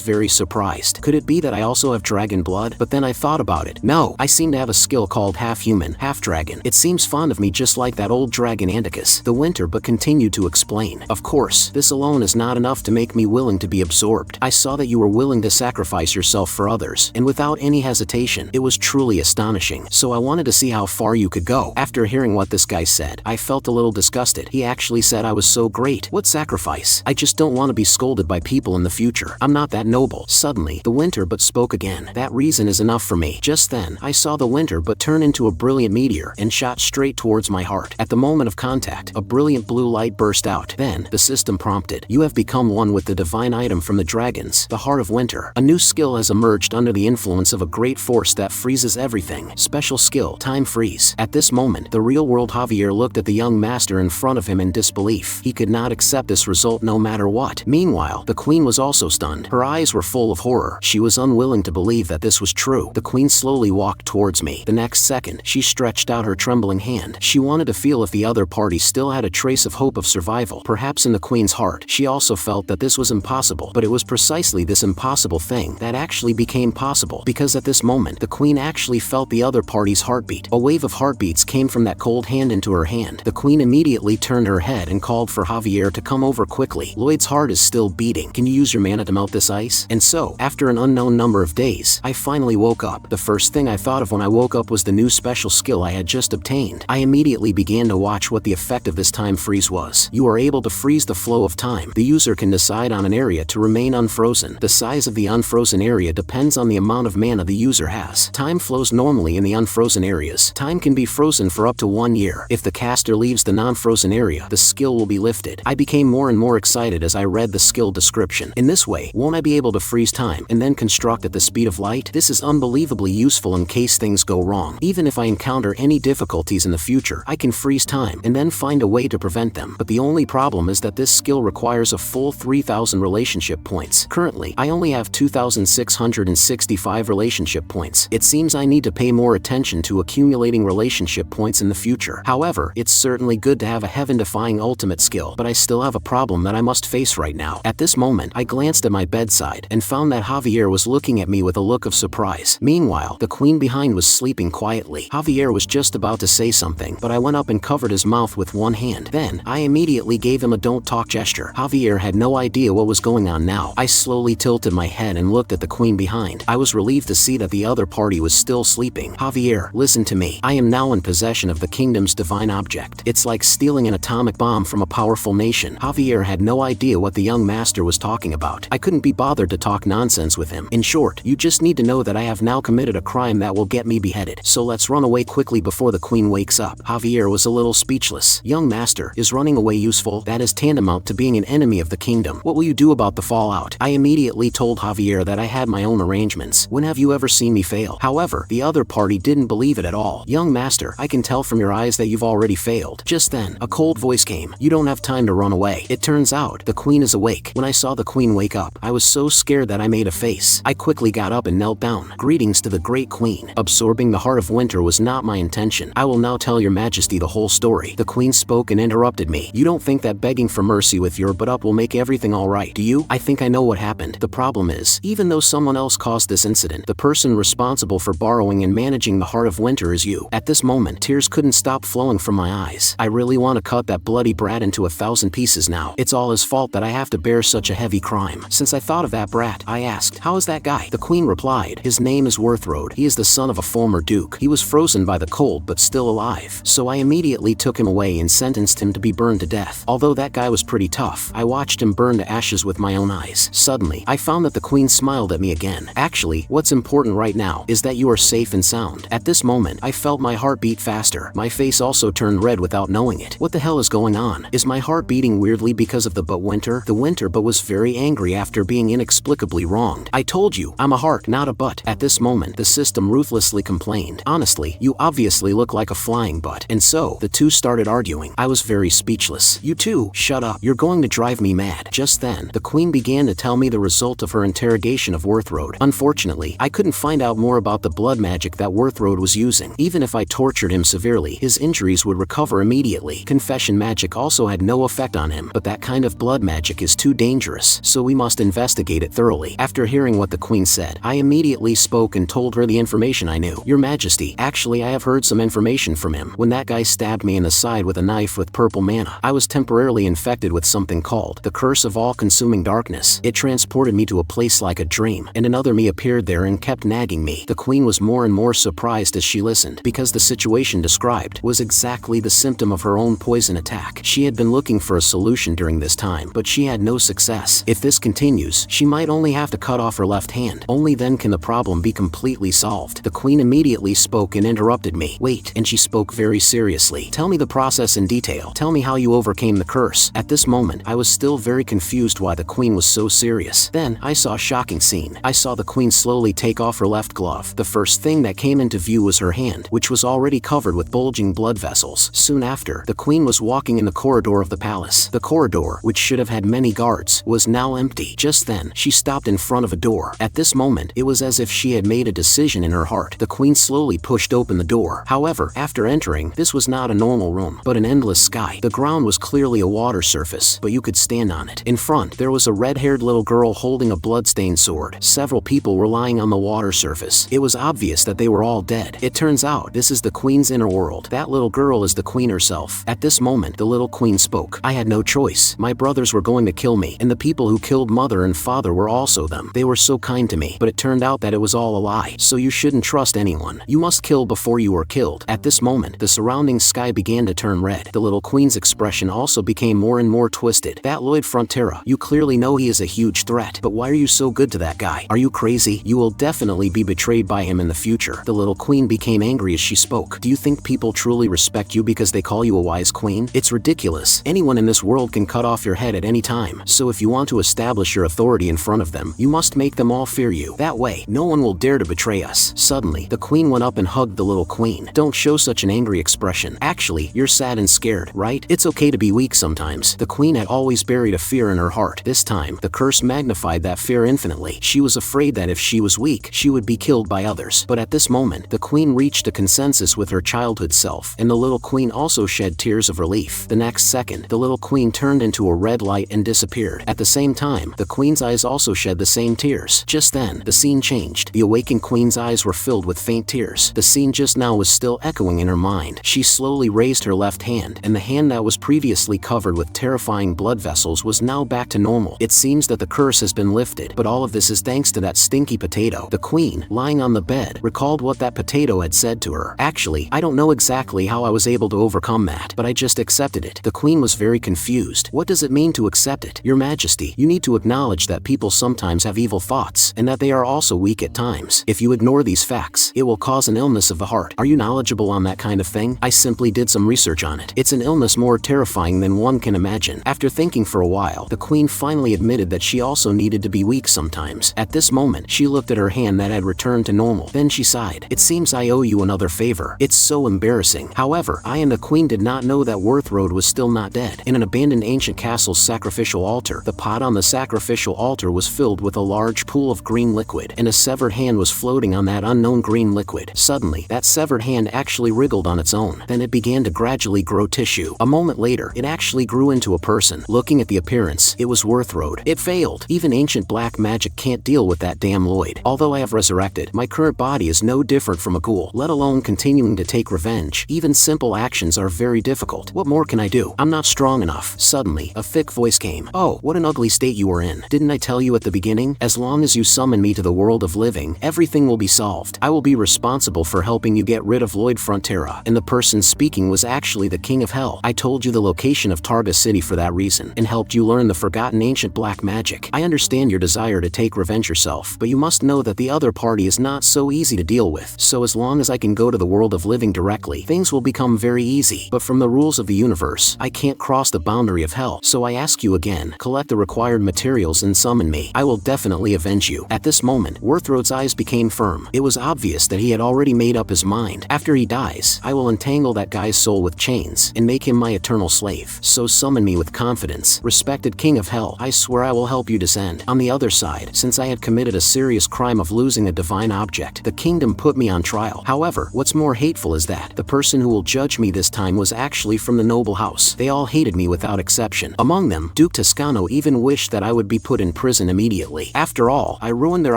very surprised. Could it be that I also have dragon blood? But then I thought about it. No, I seem to have a skill called half human, half dragon. It seems fond of me just like that old dragon Anticus. The winter but continued to explain. Of course, this alone is not enough to make me willing to be absorbed. I saw that you were willing to sacrifice yourself for others, and without any hesitation. It was truly astonishing. So I wanted to see how far you could go. After hearing what this guy said, I felt a little disgusted. He actually said I was so great. What sacrifice? I just don't want to be scolded by people in the future. I'm not that noble. Suddenly, the winter but spoke again. That reason is enough for me. Just then, I saw the winter but turn into a brilliant meteor and shot straight towards my heart. At the moment of contact, a brilliant blue light burst out. Then, the system prompted, you have become one with the divine item from the dragons, the Heart of Winter. A new skill has emerged under the influence of a great force that freezes everything. Special skill, time freeze. At this moment, the real-world Javier looked at the young master in front of him in disbelief. He could not accept this result no matter what. Meanwhile, the queen was also stunned. Her eyes were full of horror. She was unwilling to believe that this was true. The queen slowly walked towards me. The next second, she stretched out her trembling hand. She wanted to feel if the other party still had a trace of hope of survival. Perhaps in the queen's heart, she also felt that this was impossible. But it was precisely this impossible thing that actually became possible, because at this moment, the queen actually felt the other party's heartbeat. A wave of heartbeats came from that cold hand into her hand. The queen immediately turned her head and called for Javier to come over quickly. Lloyd's heart is still beating. Can you use your mana to melt this ice? And so, after an unknown number of days, I finally woke up. The first thing I thought of when I woke up was the news special skill I had just obtained. I immediately began to watch what the effect of this time freeze was. You are able to freeze the flow of time. The user can decide on an area to remain unfrozen. The size of the unfrozen area depends on the amount of mana the user has. Time flows normally in the unfrozen areas. Time can be frozen for up to 1 year. If the caster leaves the non-frozen area, the skill will be lifted. I became more and more excited as I read the skill description. In this way, won't I be able to freeze time and then construct at the speed of light? This is unbelievably useful in case things go wrong. Even if I encounter any difficulties in the future, I can freeze time and then find a way to prevent them. But the only problem is that this skill requires a full 3,000 relationship points. Currently, I only have 2,665 relationship points. It seems I need to pay more attention to accumulating relationship points in the future. However, it's certainly good to have a heaven-defying ultimate skill, but I still have a problem that I must face right now. At this moment, I glanced at my bedside and found that Javier was looking at me with a look of surprise. Meanwhile, the queen behind was sleeping quietly. Javier was just about to say something, but I went up and covered his mouth with one hand. Then, I immediately gave him a don't talk gesture. Javier had no idea what was going on now. I slowly tilted my head and looked at the queen behind. I was relieved to see that the other party was still sleeping. Javier, listen to me. I am now in possession of the kingdom's divine object. It's like stealing an atomic bomb from a powerful nation. Javier had no idea what the young master was talking about. I couldn't be bothered to talk nonsense with him. In short, you just need to know that I have now committed a crime that will get me beheaded. So let's run away quickly before the queen wakes up. Javier was a little speechless. Young master, is running away useful? That is tantamount to being an enemy of the kingdom. What will you do about the fallout? I immediately told Javier that I had my own arrangements. When have you ever seen me fail? However, the other party didn't believe it at all. Young master, I can tell from your eyes that you've already failed. Just then, a cold voice came. You don't have time to run away. It turns out, the queen is awake. When I saw the queen wake up, I was so scared that I made a face. I quickly got up and knelt down. Greetings to the great queen. Absorbing the heart of winter was not my intention. I will now tell your majesty the whole story. The queen spoke and interrupted me. You don't think that begging for mercy with your butt up will make everything alright, do you? I think I know what happened. The problem is, even though someone else caused this incident, the person responsible for borrowing and managing the heart of winter is you. At this moment, tears couldn't stop flowing from my eyes. I really want to cut that bloody brat into 1,000 pieces now. It's all his fault that I have to bear such a heavy crime. Since I thought of that brat, I asked, how is that guy? The queen replied, his name is Worthrode. He is the son of a former duke. He was frozen by the cold but still alive. So I immediately took him away and sentenced him to be burned to death. Although that guy was pretty tough, I watched him burn to ashes with my own eyes. Suddenly, I found that the queen smiled at me again. Actually, what's important right now is that you are safe and sound. At this moment, I felt my heart beat faster. My face also turned red without knowing it. What the hell is going on? Is my heart beating weirdly because of the winter? The winter but was very angry after being inexplicably wronged. I told you, I'm a heart, not a butt. At this moment, the system ruthlessly complained. Honestly, you obviously look like a flying butt. And so, the two started arguing. I was very speechless. You two, shut up. You're going to drive me mad. Just then, the queen began to tell me the result of her interrogation of Worthrode. Unfortunately, I couldn't find out more about the blood magic that Worthrode was using. Even if I tortured him severely, his injuries would recover immediately. Confession magic also had no effect on him, but that kind of blood magic is too dangerous, so we must investigate it thoroughly. After hearing what the queen said, I immediately spoke and told her the information I knew. Your majesty, actually I have heard some information from him. When that guy stabbed me in the side with a knife with purple mana, I was temporarily infected with something called the curse of all-consuming darkness. It transported me to a place like a dream, and another me appeared there and kept nagging me. The queen was more and more surprised as she listened, because the situation described was exactly the symptom of her own poison attack. She had been looking for a solution during this time, but she had no success. If this continues, she might only have to cut off her left hand. Only then can the problem be completely solved. The queen immediately spoke and interrupted me. Wait, and she spoke very seriously. Tell me the process in detail. Tell me how you overcame the curse. At this moment, I was still very confused why the queen was so serious. Then, I saw a shocking scene. I saw the queen slowly take off her left glove. The first thing that came into view was her hand, which was already covered with bulging blood vessels. Soon after, the queen was walking in the corridor of the palace. The corridor, which should have had many guards, was now empty. Just then, she stopped in front of a door. At this moment, it was as if she had made a decision in her heart. The queen slowly pushed open the door. However, after entering, this was not a normal room, but an endless sky. The ground was clearly a water surface, but you could stand on it. In front, there was a red-haired little girl holding a blood-stained sword. Several people were lying on the water surface. It was obvious that they were all dead. It turns out, this is the queen's inner world. That little girl is the queen herself. At this moment, the little queen spoke. I had no choice. My brothers were going to kill me, and the people who killed mother and father were also them. They were so kind to me, but it turned out that it was all a lie. So you shouldn't trust anyone. You must kill before you are killed. At this moment, the surrounding sky began to turn red. The little queen's expression also became more and more twisted. That Lloyd Frontera, you clearly know he is a huge threat, but why are you so good to that guy? Are you crazy? You will definitely be betrayed by him in the future. The little queen became angry as she spoke. Do you think people truly respect you because they call you a wise queen? It's ridiculous. Anyone in this world can cut off your head at any time. So if you want to establish your authority in front of them, you must make them all fear you. That way, no one will dare to betray us. Suddenly, the queen went up and hugged the little queen. Don't show such an angry expression. Actually, you're sad and scared, right? It's okay to be weak sometimes. The queen had always buried a fear in her heart. This time, the curse magnified that fear infinitely. She was afraid that if she was weak, she would be killed by others. But at this moment, the queen reached a consensus with her childhood self, and the little queen also shed tears of relief. The next second, the little queen turned into a red light and disappeared. At the same time, the queen's eyes also shed the same tears. Just then, the scene changed. The awakened queen's eyes were filled with faint tears. The scene just now was still echoing in her mind. She slowly raised her left hand, and the hand that was previously covered with terrifying blood vessels was now back to normal. It seems that the curse has been lifted, but all of this is thanks to that stinky potato. The queen, lying on the bed, recalled what that potato had said to her. Actually, I don't know exactly how I was able to overcome that, but I just accepted it. The queen was very confused. What does it mean to accept it? Your Majesty, you need to acknowledge that people sometimes have evil thoughts, and that they are also weak at times. If you ignore these facts, it will cause an illness of the heart. Are you knowledgeable on that kind of thing? I simply did some research on it. It's an illness more terrifying than one can imagine. After thinking for a while, the queen finally admitted that she also needed to be weak sometimes. At this moment, she looked at her hand that had returned to normal. Then she sighed. It seems I owe you another favor. It's so embarrassing. However, I and the queen did not know that Worthrode was still not dead. In an abandoned ancient castle's sacrificial altar, the pot on the sacrificial altar was filled with a large pool of green liquid, and a severed hand was floating on that unknown green liquid. Suddenly, that severed hand actually wriggled on its own. Then it began to gradually grow tissue. A moment later, it actually grew into a person. Looking at the appearance, it was Worthrode. It failed. Even ancient black magic can't deal with that damn Lloyd. Although I have resurrected, my current body is no different from a ghoul, let alone continuing to take revenge. Even simple actions are very difficult. What more can I do? I'm not strong enough. Suddenly, a thick voice came. Oh, what an ugly state you are in. Didn't I tell you at the beginning? As long as you summon me to the world of living, everything will be solved. I will be responsible for helping you get rid of Lloyd Frontera. And the person speaking was actually the King of Hell. I told you the location of Targa City for that reason, and helped you learn the forgotten ancient black magic. I understand your desire to take revenge yourself, but you must know that the other party is not so easy to deal with. So as long as I can go to the world of living directly, things will become very easy. But from the rules of the universe, I can't cross the boundary of hell. So I ask you again, collect the required materials and summon me. I will definitely avenge you. At this moment, Worthrode's eyes became firm. It was obvious that he had already made up his mind. After he dies, I will entangle that guy's soul with chains and make him my eternal slave. So summon me with confidence. Respected King of Hell, I swear I will help you descend. On the other side, since I had committed a serious crime of losing a divine object, the kingdom put me on trial. However, what's more hateful is that the person who will judge me this time was actually from the noble house. They all hated me without exception. Among them, Duke Toscano even wished that I would be put in prison immediately. After all, I ruined their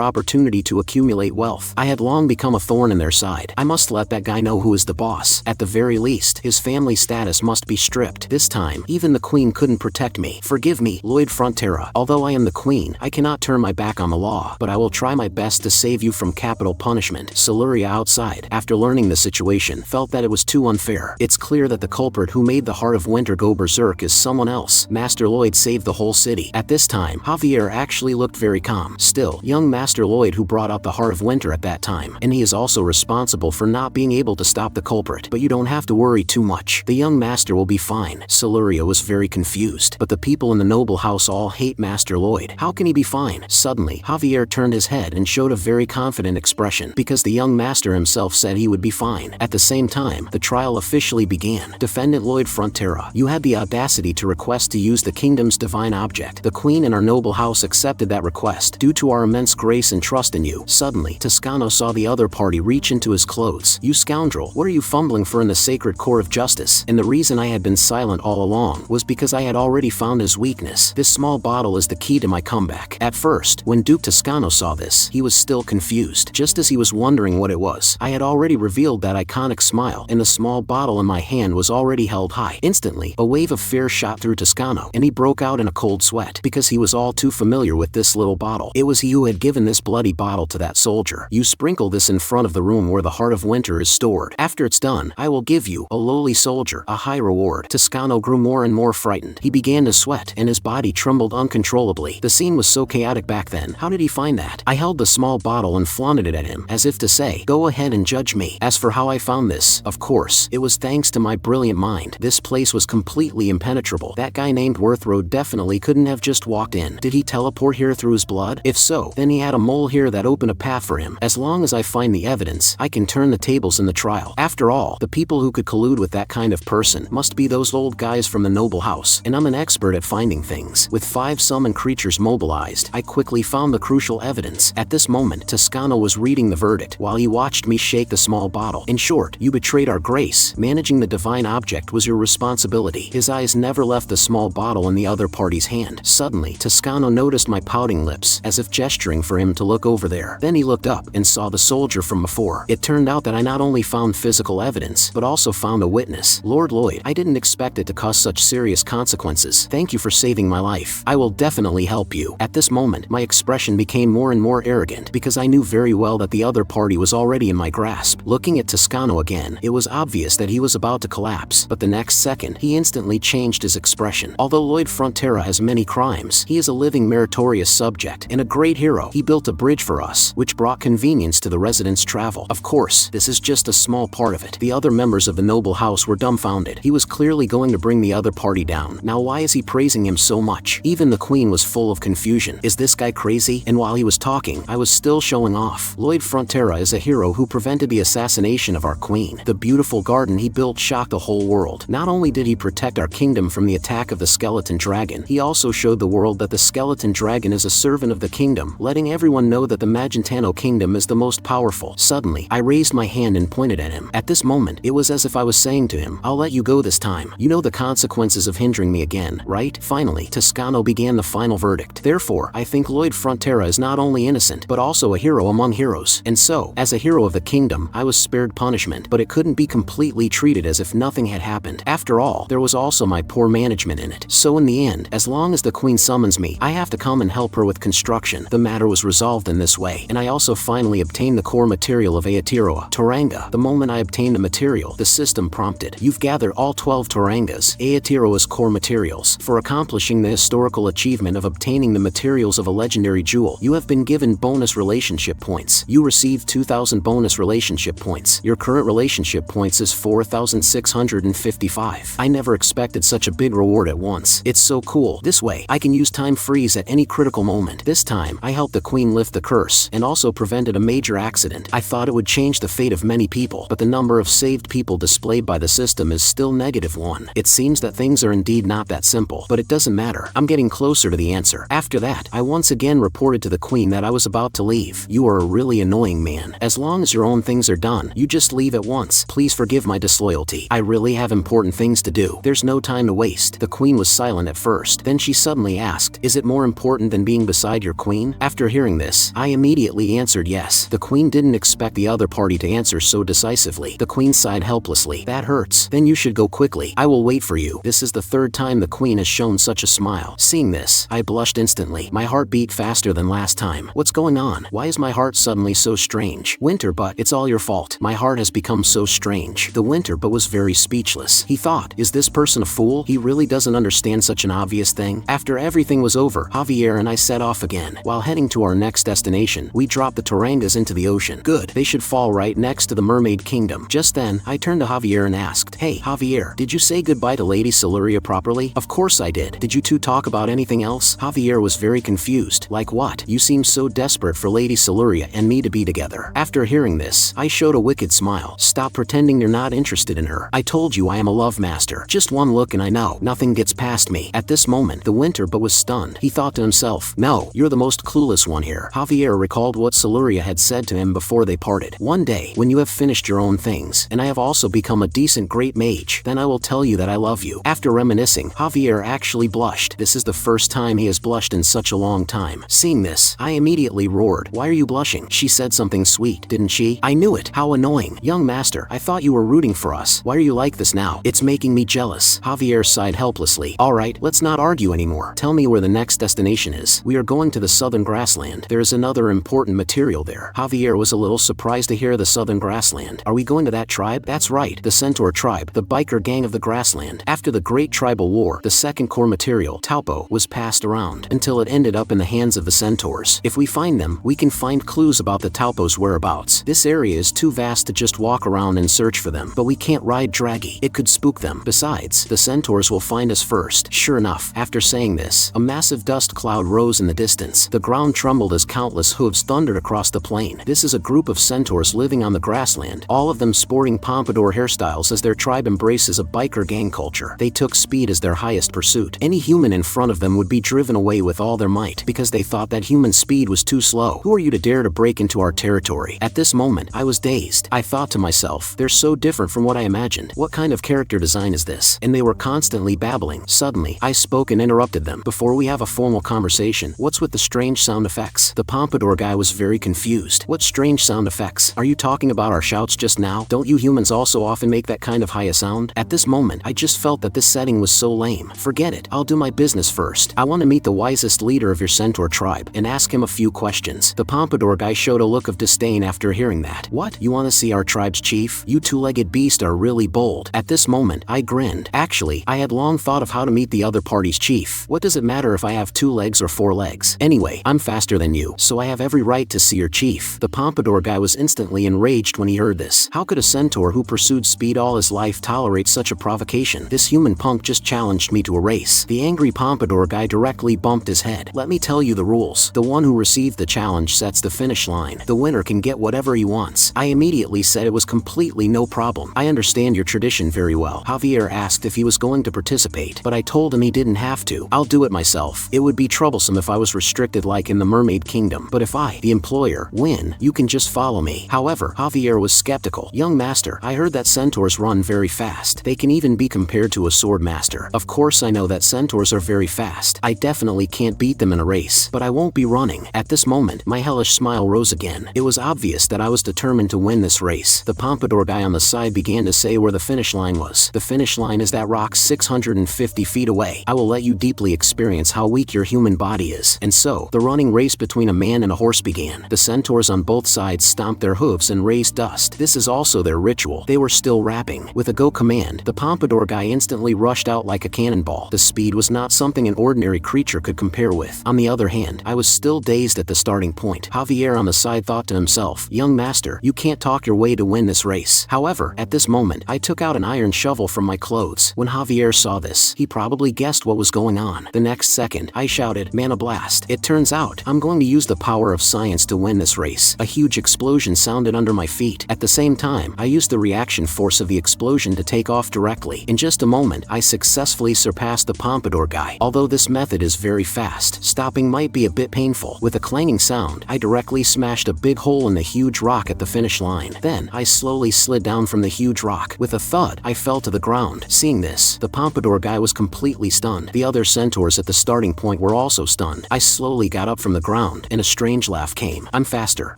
opportunity to accumulate wealth. I had long become a thorn in their side. I must let that guy know who is the boss. At the very least, his family status must be stripped. This time, even the queen couldn't protect me. Forgive me, Lloyd Frontera. Although I am the queen, I cannot turn my back on the law, but I will try my best to save you from capital punishment. Siluria outside, after learning the situation, felt that it was too unfair. It's clear that the culprit who made the Heart of Winter go berserk is someone else. Master Lloyd saved the whole city. At this time, Javier actually looked very calm. Still, young Master Lloyd who brought up the Heart of Winter at that time, and he is also responsible for not being able to stop the culprit. But you don't have to worry too much. The young master will be fine. Siluria was very confused, but the people in the noble house all hate Master Lloyd. How can he be fine? Suddenly, Javier turned his head and showed a very confident expression, because the young master himself said he would be fine. At the same time, the trial officially began. Defendant Lloyd Frontera, you had the audacity to request to use the kingdom's divine object. The queen and our noble house accepted that request due to our immense grace and trust in you. Suddenly, Toscano saw the other party reach into his clothes. You scoundrel, what are you fumbling for in the sacred court of justice? And the reason I had been silent all along was because I had already found his weakness. This small bottle is the key to my comeback. At first, when Duke Toscano saw this, he was still confused. Just as he was wondering what it was, I had already revealed that iconic smile, and the small bottle in my hand was already held high. Instantly, a wave of fear shot through Toscano, and he broke out in a cold sweat, because he was all too familiar with this little bottle. It was he who had given this bloody bottle to that soldier. You sprinkle this in front of the room where the heart of winter is stored. After it's done, I will give you, a lowly soldier, a high reward. Toscano grew more and more frightened. He began to sweat, and his body trembled uncontrollably. The scene was so chaotic back then. How did he find that? I held the small bottle and flaunted it at him, as if to say, go ahead and judge me. As for how I found this, of course, it was thanks to my brilliant mind. This place was completely impenetrable. That guy named Worthroad definitely couldn't have just walked in. Did he teleport here through his blood? If so, then he had a mole here that opened a path for him. As long as I find the evidence, I can turn the tables in the trial. After all, the people who could collude with that kind of person must be those old guys from the noble house, and I'm an expert at finding things. With 5 summoned creatures mobilized, I quickly found the crucial evidence. At this moment, Toscano was reading the verdict, while he watched me shake the small bottle. In short, you betrayed our grace. Managing the divine object was your responsibility. His eyes never left the small bottle in the other party's hand. Suddenly, Toscano noticed my pouting lips, as if gesturing for him to look over there. Then he looked up and saw the soldier from before. It turned out that I not only found physical evidence, but also found a witness. Lord Lloyd, I didn't expect it to cause such serious consequences. Thank you for saving my life. I will definitely help you. At this moment, my expression became more and more arrogant, because I knew very well that the other party was already in my grasp. Looking at Toscano again, it was obvious that he was about to collapse, but the next second, he instantly changed his expression. Although Lloyd Frontera has many crimes, he is a living meritorious subject and a great hero. He built a bridge for us, which brought convenience to the residents' travel. Of course, this is just a small part of it. The other members of the noble house were dumbfounded. He was clearly going to bring the other party down. Now why is he praising him so much? Even the queen was full of confusion. Is this guy crazy? And while he was talking, I was still showing off. Lloyd Frontera is a hero who prevented the assassination of our queen. The beautiful garden he built shocked the whole world. Not only did he protect our kingdom from the attack of the skeleton dragon, he also showed the world that the skeleton dragon is a servant of the kingdom, letting everyone know that the Magentano kingdom is the most powerful. Suddenly, I raised my hand and pointed at him. At this moment, it was as if I was saying to him, I'll let you go this time. You know the consequences of hindering me again, right? Finally, Toscano began the final verdict. Therefore, I think Lloyd Frontera is not only innocent, but also a hero among heroes. And so, as a hero of the kingdom, I was spared punishment, but it couldn't be completely treated as if nothing had happened. After all, there was also my poor management in it. So in the end, as long as the queen summons me, I have to come and help her with construction. The matter was resolved in this way, and I also finally obtained the core material of Aotearoa, Toranga. The moment I obtained the material, the system prompted, you've gathered all 12 Torangas, Aotearoa's core materials. For accomplishing the historical achievement of obtaining the materials of a legendary jewel, you have been given bonus relationship points. You received 2,000 bonus relationship points. Your current relationship points is 4,655. I never expected such a big reward at once. It's so cool. This way, I can use time freeze at any critical moment. This time, I helped the queen lift the curse, and also prevented a major accident. I thought it would change the fate of many people, but the number of saved people displayed by the system is still -1. It seems that things are indeed not that simple, but it doesn't matter. I'm getting closer to the answer. After that, I once again reported to the queen that I was about to leave. You are a really annoying man. As long as your own things are done, you just leave at once. Please forgive my disloyalty. I really have important things to do. There's no time to waste. The queen was silent at first. Then she suddenly asked, is it more important than being beside your queen? After hearing this, I immediately answered yes. The queen didn't expect the other party to answer so decisively. The queen sighed helplessly. That hurts. Then you should go quickly. I will wait for you. This is the 3rd time the queen has shown such a smile. Seeing this, I blushed instantly. My heart beat faster than last time. What's going on? Why is my heart suddenly so strange? Winter, but it's all your fault. My heart has become so strange. The winter, but was very speechless. He thought, is this person a fool? He really doesn't understand such an obvious thing. After everything was over, Javier and I set off again. While heading to our next destination, we dropped the Torangas into the ocean. Good. They should fall right next to the Mermaid Kingdom. Just then, I turned to Javier and asked, hey, Javier, did you say goodbye to Lady Siluria properly? Of course I did. Did you two talk about anything else? Javier was very confused. Like what? You seem so desperate for Lady Siluria and me to be together. After hearing this, I showed a wicked smile. Stop pretending you're not interested in her. I told you I am a love master. Just one look and I know. Nothing gets past me. At this moment, the winter but was stunned. He thought to himself, no, you're the most clueless one here. Javier recalled what Siluria had said to him before they parted. One day, when you have finished your own things, and I have also become a decent great mage, then I will tell you that I love you. After reminiscing, Javier actually blushed. This is the first time he has blushed in such a long time. Seeing this, I immediately roared, why are you blushing? She said something sweet, didn't she? I knew it. How annoying. Young master, I thought you were rooting for us. Why are you like this now? It's making me jealous. Javier sighed helplessly. Alright, let's not argue anymore. Tell me where the next destination is. We are going to the southern grassland. There is another important material there. Javier was a little surprised surprised to hear the southern grassland. Are we going to that tribe? That's right, the centaur tribe, the biker gang of the grassland. After the Great Tribal War, the second core material, taupo, was passed around until it ended up in the hands of the centaurs. If we find them, we can find clues about the taupo's whereabouts. This area is too vast to just walk around and search for them, but we can't ride draggy. It could spook them. Besides, the centaurs will find us first. Sure enough, after saying this, a massive dust cloud rose in the distance. The ground trembled as countless hooves thundered across the plain. This is a group of centaurs living on the grassland, all of them sporting pompadour hairstyles as their tribe embraces a biker gang culture. They took speed as their highest pursuit. Any human in front of them would be driven away with all their might because they thought that human speed was too slow. Who are you to dare to break into our territory? At this moment, I was dazed. I thought to myself, they're so different from what I imagined. What kind of character design is this? And they were constantly babbling. Suddenly, I spoke and interrupted them. Before we have a formal conversation, what's with the strange sound effects? The pompadour guy was very confused. What strange sound effects? Are you talking about our shouts just now? Don't you humans also often make that kind of high a sound? At this moment, I just felt that this setting was so lame. Forget it. I'll do my business first. I want to meet the wisest leader of your centaur tribe and ask him a few questions. The pompadour guy showed a look of disdain after hearing that. What? You want to see our tribe's chief? You two-legged beast are really bold. At this moment, I grinned. Actually, I had long thought of how to meet the other party's chief. What does it matter if I have 2 legs or 4 legs? Anyway, I'm faster than you, so I have every right to see your chief. The pompadour guy was instantly enraged when he heard this. How could a centaur who pursued speed all his life tolerate such a provocation? This human punk just challenged me to a race. The angry pompadour guy directly bumped his head. Let me tell you the rules. The one who received the challenge sets the finish line. The winner can get whatever he wants. I immediately said it was completely no problem. I understand your tradition very well. Javier asked if he was going to participate, but I told him he didn't have to. I'll do it myself. It would be troublesome if I was restricted like in the Mermaid Kingdom, but if I, the employer, win, you can just follow me. However, Javier was skeptical. Young master, I heard that centaurs run very fast. They can even be compared to a sword master. Of course I know that centaurs are very fast. I definitely can't beat them in a race, but I won't be running. At this moment, my hellish smile rose again. It was obvious that I was determined to win this race. The pompadour guy on the side began to say where the finish line was. The finish line is that rock 650 feet away. I will let you deeply experience how weak your human body is. And so, the running race between a man and a horse began. The centaurs on both sides stomped their hooves and raised dust. This is also their ritual. They were still rapping. With a go command, the pompadour guy instantly rushed out like a cannonball. The speed was not something an ordinary creature could compare with. On the other hand, I was still dazed at the starting point. Javier on the side thought to himself, young master, you can't talk your way to win this race. However, at this moment, I took out an iron shovel from my clothes. When Javier saw this, he probably guessed what was going on. The next second, I shouted, "Mana blast." It turns out, I'm going to use the power of science to win this race. A huge explosion sounded under my feet. At the same time, I used the reaction force of the explosion to take off directly. In just a moment, I successfully surpassed the pompadour guy. Although this method is very fast, stopping might be a bit painful. With a clanging sound, I directly smashed a big hole in the huge rock at the finish line. Then, I slowly slid down from the huge rock. With a thud, I fell to the ground. Seeing this, the pompadour guy was completely stunned. The other centaurs at the starting point were also stunned. I slowly got up from the ground, and a strange laugh came. I'm faster,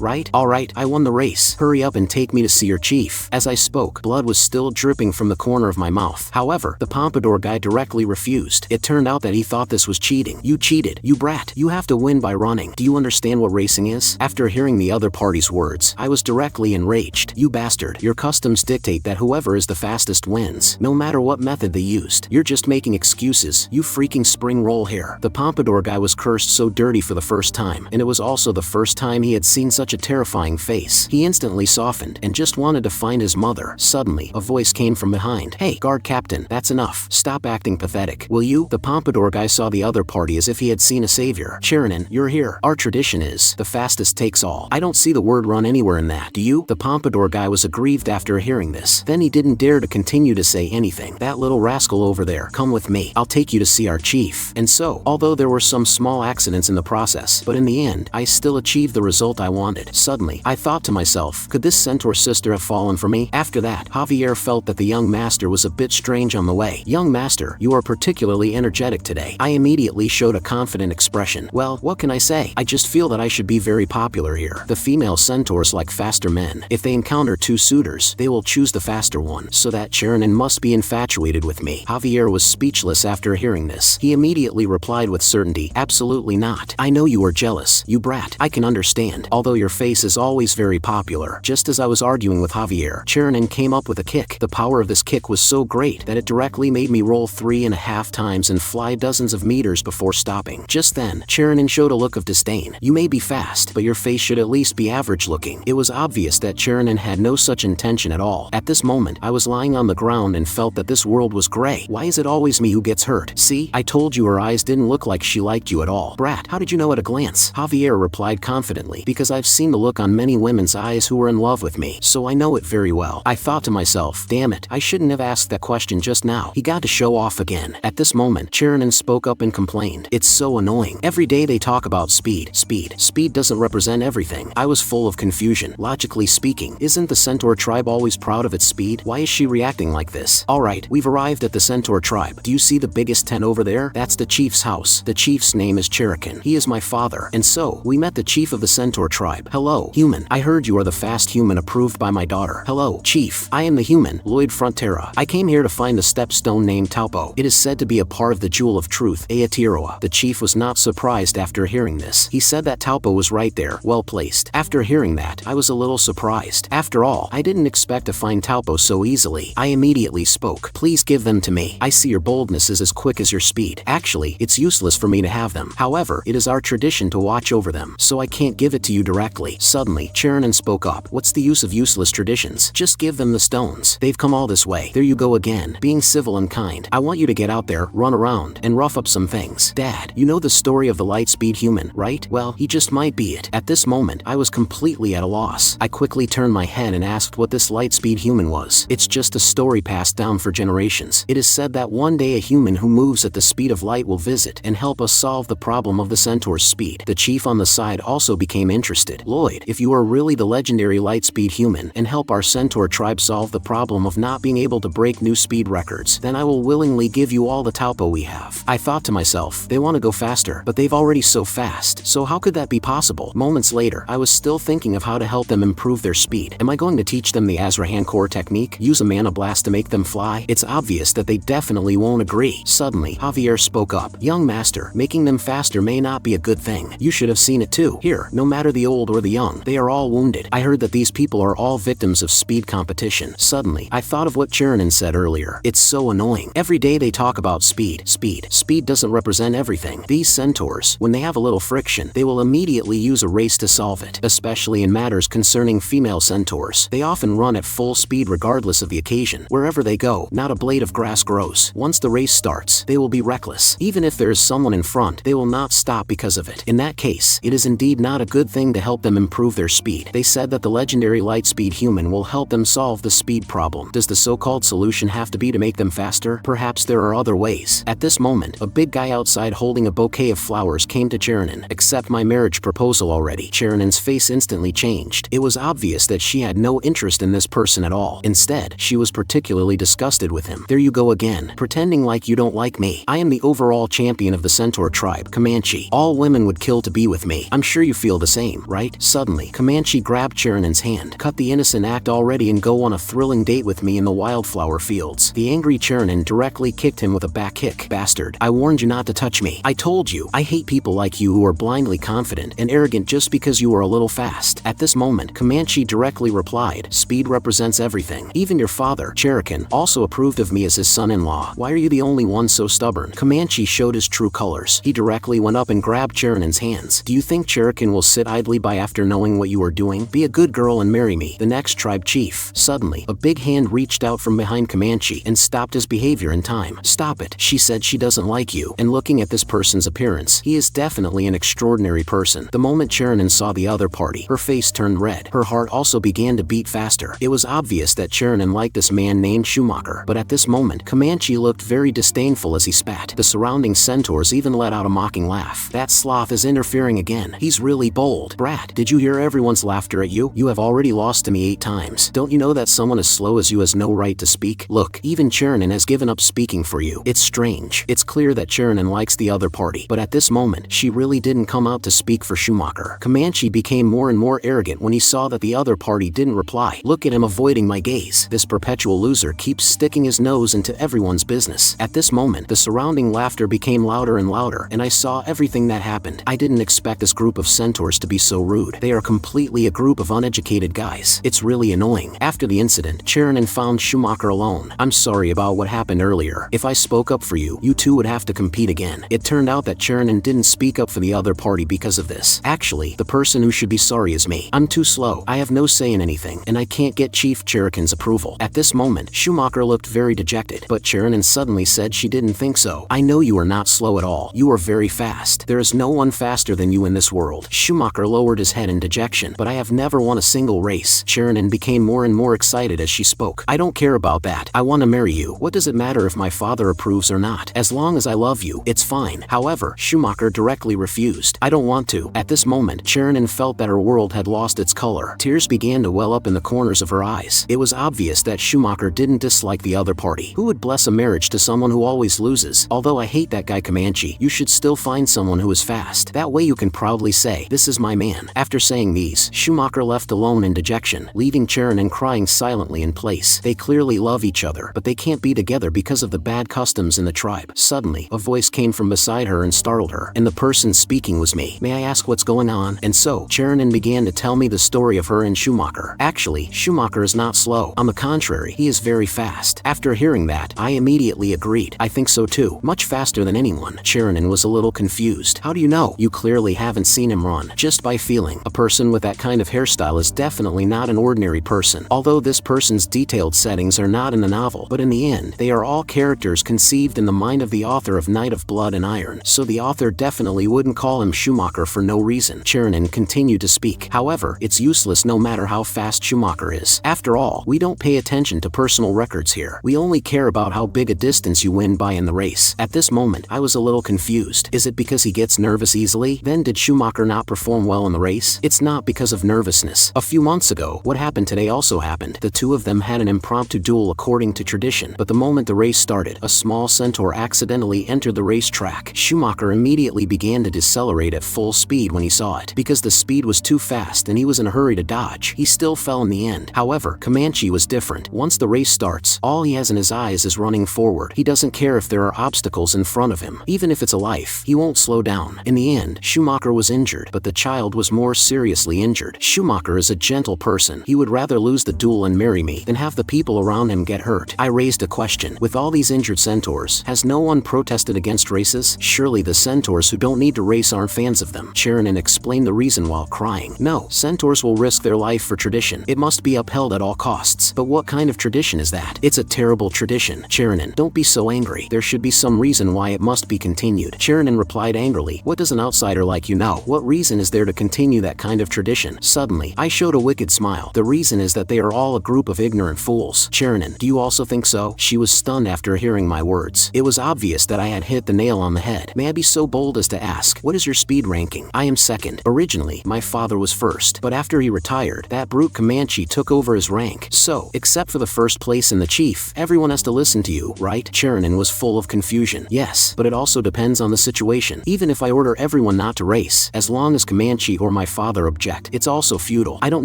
right? Alright, I won the race. Hurry up and take me to see your chief. As I spoke, blood was still dripping from the corner of my mouth. However, the pompadour guy directly refused. It turned out that he thought this was cheating. You cheated, you brat. You have to win by running. Do you understand what racing is? After hearing the other party's words, I was directly enraged. You bastard. Your customs dictate that whoever is the fastest wins, no matter what method they used. You're just making excuses. You freaking spring roll hair. The pompadour guy was cursed so dirty for the first time, and it was also the first time he had seen such a terrifying face. He instantly softened and just wanted to find his mother. Suddenly, a voice came from behind. Hey, guard captain, that's enough. Stop acting pathetic, will you? The pompadour guy saw the other party as if he had seen a savior. Chiranin, you're here. Our tradition is, the fastest takes all. I don't see the word run anywhere in that, do you? The pompadour guy was aggrieved after hearing this. Then he didn't dare to continue to say anything. That little rascal over there, come with me. I'll take you to see our chief. And so, although there were some small accidents in the process, but in the end, I still achieved the result I wanted. Suddenly, I thought to myself, could this centaur sister have fallen for me? After that, Javier felt that the young master was a bit strange on the way. Young master, you are particularly energetic today. I immediately showed a confident expression. Well, what can I say? I just feel that I should be very popular here. The female centaurs like faster men. If they encounter 2 suitors, they will choose the faster one, so that Chiranin must be infatuated with me. Javier was speechless after hearing this. He immediately replied with certainty, absolutely not. I know you are jealous, you brat. I can understand. Although your face is always very very popular. Just as I was arguing with Javier, Chernin came up with a kick. The power of this kick was so great that it directly made me roll 3.5 times and fly dozens of meters before stopping. Just then, Chernin showed a look of disdain. You may be fast, but your face should at least be average looking. It was obvious that Chernin had no such intention at all. At this moment, I was lying on the ground and felt that this world was gray. Why is it always me who gets hurt? See, I told you her eyes didn't look like she liked you at all. Brat, how did you know at a glance? Javier replied confidently, because I've seen the look on many women's eyes who were in love with me, so I know it very well. I thought to myself, damn it, I shouldn't have asked that question just now. He got to show off again. At this moment, Chernin spoke up and complained. It's so annoying. Every day they talk about speed. Speed doesn't represent everything. I was full of confusion. Logically speaking, isn't the Centaur tribe always proud of its speed? Why is she reacting like this? Alright, we've arrived at the Centaur tribe. Do you see the biggest tent over there? That's the chief's house. The chief's name is Cherokee. He is my father. And so, we met the chief of the Centaur tribe. Hello, human. I heard you are the fast human approved by my daughter. Hello, chief. I am the human, Lloyd Frontera. I came here to find the stepstone named Taupo. It is said to be a part of the Jewel of Truth, Aotearoa. The chief was not surprised after hearing this. He said that Taupo was right there, well placed. After hearing that, I was a little surprised. After all, I didn't expect to find Taupo so easily. I immediately spoke. Please give them to me. I see your boldness is as quick as your speed. Actually, it's useless for me to have them. However, it is our tradition to watch over them, so I can't give it to you directly. Suddenly, Chernin spoke up. What's the use of useless traditions? Just give them the stones. They've come all this way. There you go again, being civil and kind. I want you to get out there, run around, and rough up some things. Dad, you know the story of the Lightspeed human, right? Well, he just might be it. At this moment, I was completely at a loss. I quickly turned my head and asked what this Lightspeed human was. It's just a story passed down for generations. It is said that one day a human who moves at the speed of light will visit and help us solve the problem of the Centaur's speed. The chief on the side also became interested. Lloyd, if you are really the legendary Lightspeed human and help our Centaur tribe solve the problem of not being able to break new speed records, then I will willingly give you all the Taupo we have. I thought to myself, they want to go faster, but they've already so fast, so how could that be possible? Moments later, I was still thinking of how to help them improve their speed. Am I going to teach them the Azrahan core technique? Use a mana blast to make them fly? It's obvious that they definitely won't agree. Suddenly, Javier spoke up. Young master, making them faster may not be a good thing. You should have seen it too. Here, no matter the old or the young, they are all wounded. I heard that these people are all victims of speed competition. Suddenly, I thought of what Chernin said earlier. It's so annoying. Every day they talk about speed. Speed doesn't represent everything. These centaurs, when they have a little friction, they will immediately use a race to solve it. Especially in matters concerning female centaurs. They often run at full speed regardless of the occasion. Wherever they go, not a blade of grass grows. Once the race starts, they will be reckless. Even if there is someone in front, they will not stop because of it. In that case, it is indeed not a good thing to help them improve their speed. They said that the legendary Lightspeed human will help them solve the speed problem. Does the so-called solution have to be to make them faster? Perhaps there are other ways. At this moment, a big guy outside holding a bouquet of flowers came to Chernin. Accept my marriage proposal already. Chernin's face instantly changed. It was obvious that she had no interest in this person at all. Instead, she was particularly disgusted with him. There you go again, pretending like you don't like me. I am the overall champion of the Centaur tribe, Comanche. All women would kill to be with me. I'm sure you feel the same, right? Suddenly, Comanche grabbed Chernin's hand. Cut the innocent act already and go on a thrilling date with me in the wildflower fields. The angry Chernin directly kicked him with a back kick. Bastard, I warned you not to touch me. I told you, I hate people like you who are blindly confident and arrogant just because you are a little fast. At this moment, Comanche directly replied, speed represents everything. Even your father, Cherokee, also approved of me as his son-in-law. Why are you the only one so stubborn? Comanche showed his true colors. He directly went up and grabbed Chernin's hands. Do you think Cherokee will sit idly by after knowing what you are doing? Be a good girl and marry me, the next tribe chief. Suddenly, a big hand reached out from behind Comanche and stopped his behavior in time. Stop it. She said she doesn't like you. And looking at this person's appearance, he is definitely an extraordinary person. The moment Chernin saw the other party, her face turned red. Her heart also began to beat faster. It was obvious that Chernin liked this man named Schumacher, but at this moment, Comanche looked very disdainful as he spat. The surrounding centaurs even let out a mocking laugh. That sloth is interfering again. He's really bold. Brat, did you hear everyone's laughter at you? You have already lost to me 8 times. Don't you know that someone as slow as you has no right to speak? Look, even Chernin has given up speaking for you. It's strange. It's clear that Chernin likes the other party, but at this moment, she really didn't come out to speak for Schumacher. Comanche became more and more arrogant when he saw that the other party didn't reply. Look at him avoiding my gaze. This perpetual loser keeps sticking his nose into everyone's business. At this moment, the surrounding laughter became louder and louder, and I saw everything that happened. I didn't expect this group of centaurs to be so rude. They are completely Clearly a group of uneducated guys. It's really annoying. After the incident, Chernin found Schumacher alone. I'm sorry about what happened earlier. If I spoke up for you, you two would have to compete again. It turned out that Chernin didn't speak up for the other party because of this. Actually, the person who should be sorry is me. I'm too slow. I have no say in anything, and I can't get Chief Cherrikin's approval. At this moment, Schumacher looked very dejected, but Chernin suddenly said she didn't think so. I know you are not slow at all. You are very fast. There is no one faster than you in this world. Schumacher lowered his head in dejection. But I have never won a single race. Chernin became more and more excited as she spoke. I don't care about that. I want to marry you. What does it matter if my father approves or not? As long as I love you, it's fine. However, Schumacher directly refused. I don't want to. At this moment, Chernin felt that her world had lost its color. Tears began to well up in the corners of her eyes. It was obvious that Schumacher didn't dislike the other party. Who would bless a marriage to someone who always loses? Although I hate that guy Comanche, you should still find someone who is fast. That way you can proudly say, this is my man. After saying these, Schumacher left alone in dejection, leaving Chernin crying silently in place. They clearly love each other, but they can't be together because of the bad customs in the tribe. Suddenly, a voice came from beside her and startled her, and the person speaking was me. May I ask what's going on? And so, Chernin began to tell me the story of her and Schumacher. Actually, Schumacher is not slow. On the contrary, he is very fast. After hearing that, I immediately agreed. I think so too. Much faster than anyone. Chernin was a little confused. How do you know? You clearly haven't seen him run. Just by feeling. A person with that kind of hairstyle is definitely not an ordinary person. Although this person's detailed settings are not in the novel, but in the end, they are all characters conceived in the mind of the author of Knight of Blood and Iron, so the author definitely wouldn't call him Schumacher for no reason. Chernin continued to speak. However, it's useless no matter how fast Schumacher is. After all, we don't pay attention to personal records here. We only care about how big a distance you win by in the race. At this moment, I was a little confused. Is it because he gets nervous easily? Then did Schumacher not perform well in the race? It's not because of nervousness. A few months ago, what happened today also happened. The two of them had an impromptu duel according to tradition, but the moment the race started, a small centaur accidentally entered the racetrack. Schumacher immediately began to decelerate at full speed when he saw it. Because the speed was too fast and he was in a hurry to dodge, he still fell in the end. However, Comanche was different. Once the race starts, all he has in his eyes is running forward. He doesn't care if there are obstacles in front of him. Even if it's a life, he won't slow down. In the end, Schumacher was injured, but the child was more seriously injured. Schumacher is a gentle person. He would rather lose the duel and marry me than have the people around him get hurt. I raised a question. With all these injured centaurs, has no one protested against races? Surely the centaurs who don't need to race aren't fans of them. Chernin explained the reason while crying. No, centaurs will risk their life for tradition. It must be upheld at all costs. But what kind of tradition is that? It's a terrible tradition. Chernin, don't be so angry. There should be some reason why it must be continued. Chernin replied angrily. What does an outsider like you know? What reason is there to continue that kind of tradition? Suddenly, I showed a wicked smile. The reason is that they are all a group of ignorant fools. Chernin, do you also think so? She was stunned after hearing my words. It was obvious that I had hit the nail on the head. May I be so bold as to ask, what is your speed ranking? I am second. Originally, my father was first, but after he retired, that brute Comanche took over his rank. So, except for the first place and the chief, everyone has to listen to you, right? Chernin was full of confusion. Yes, but it also depends on the situation. Even if I order everyone not to race, as long as Comanche or my father object, it's also futile. I don't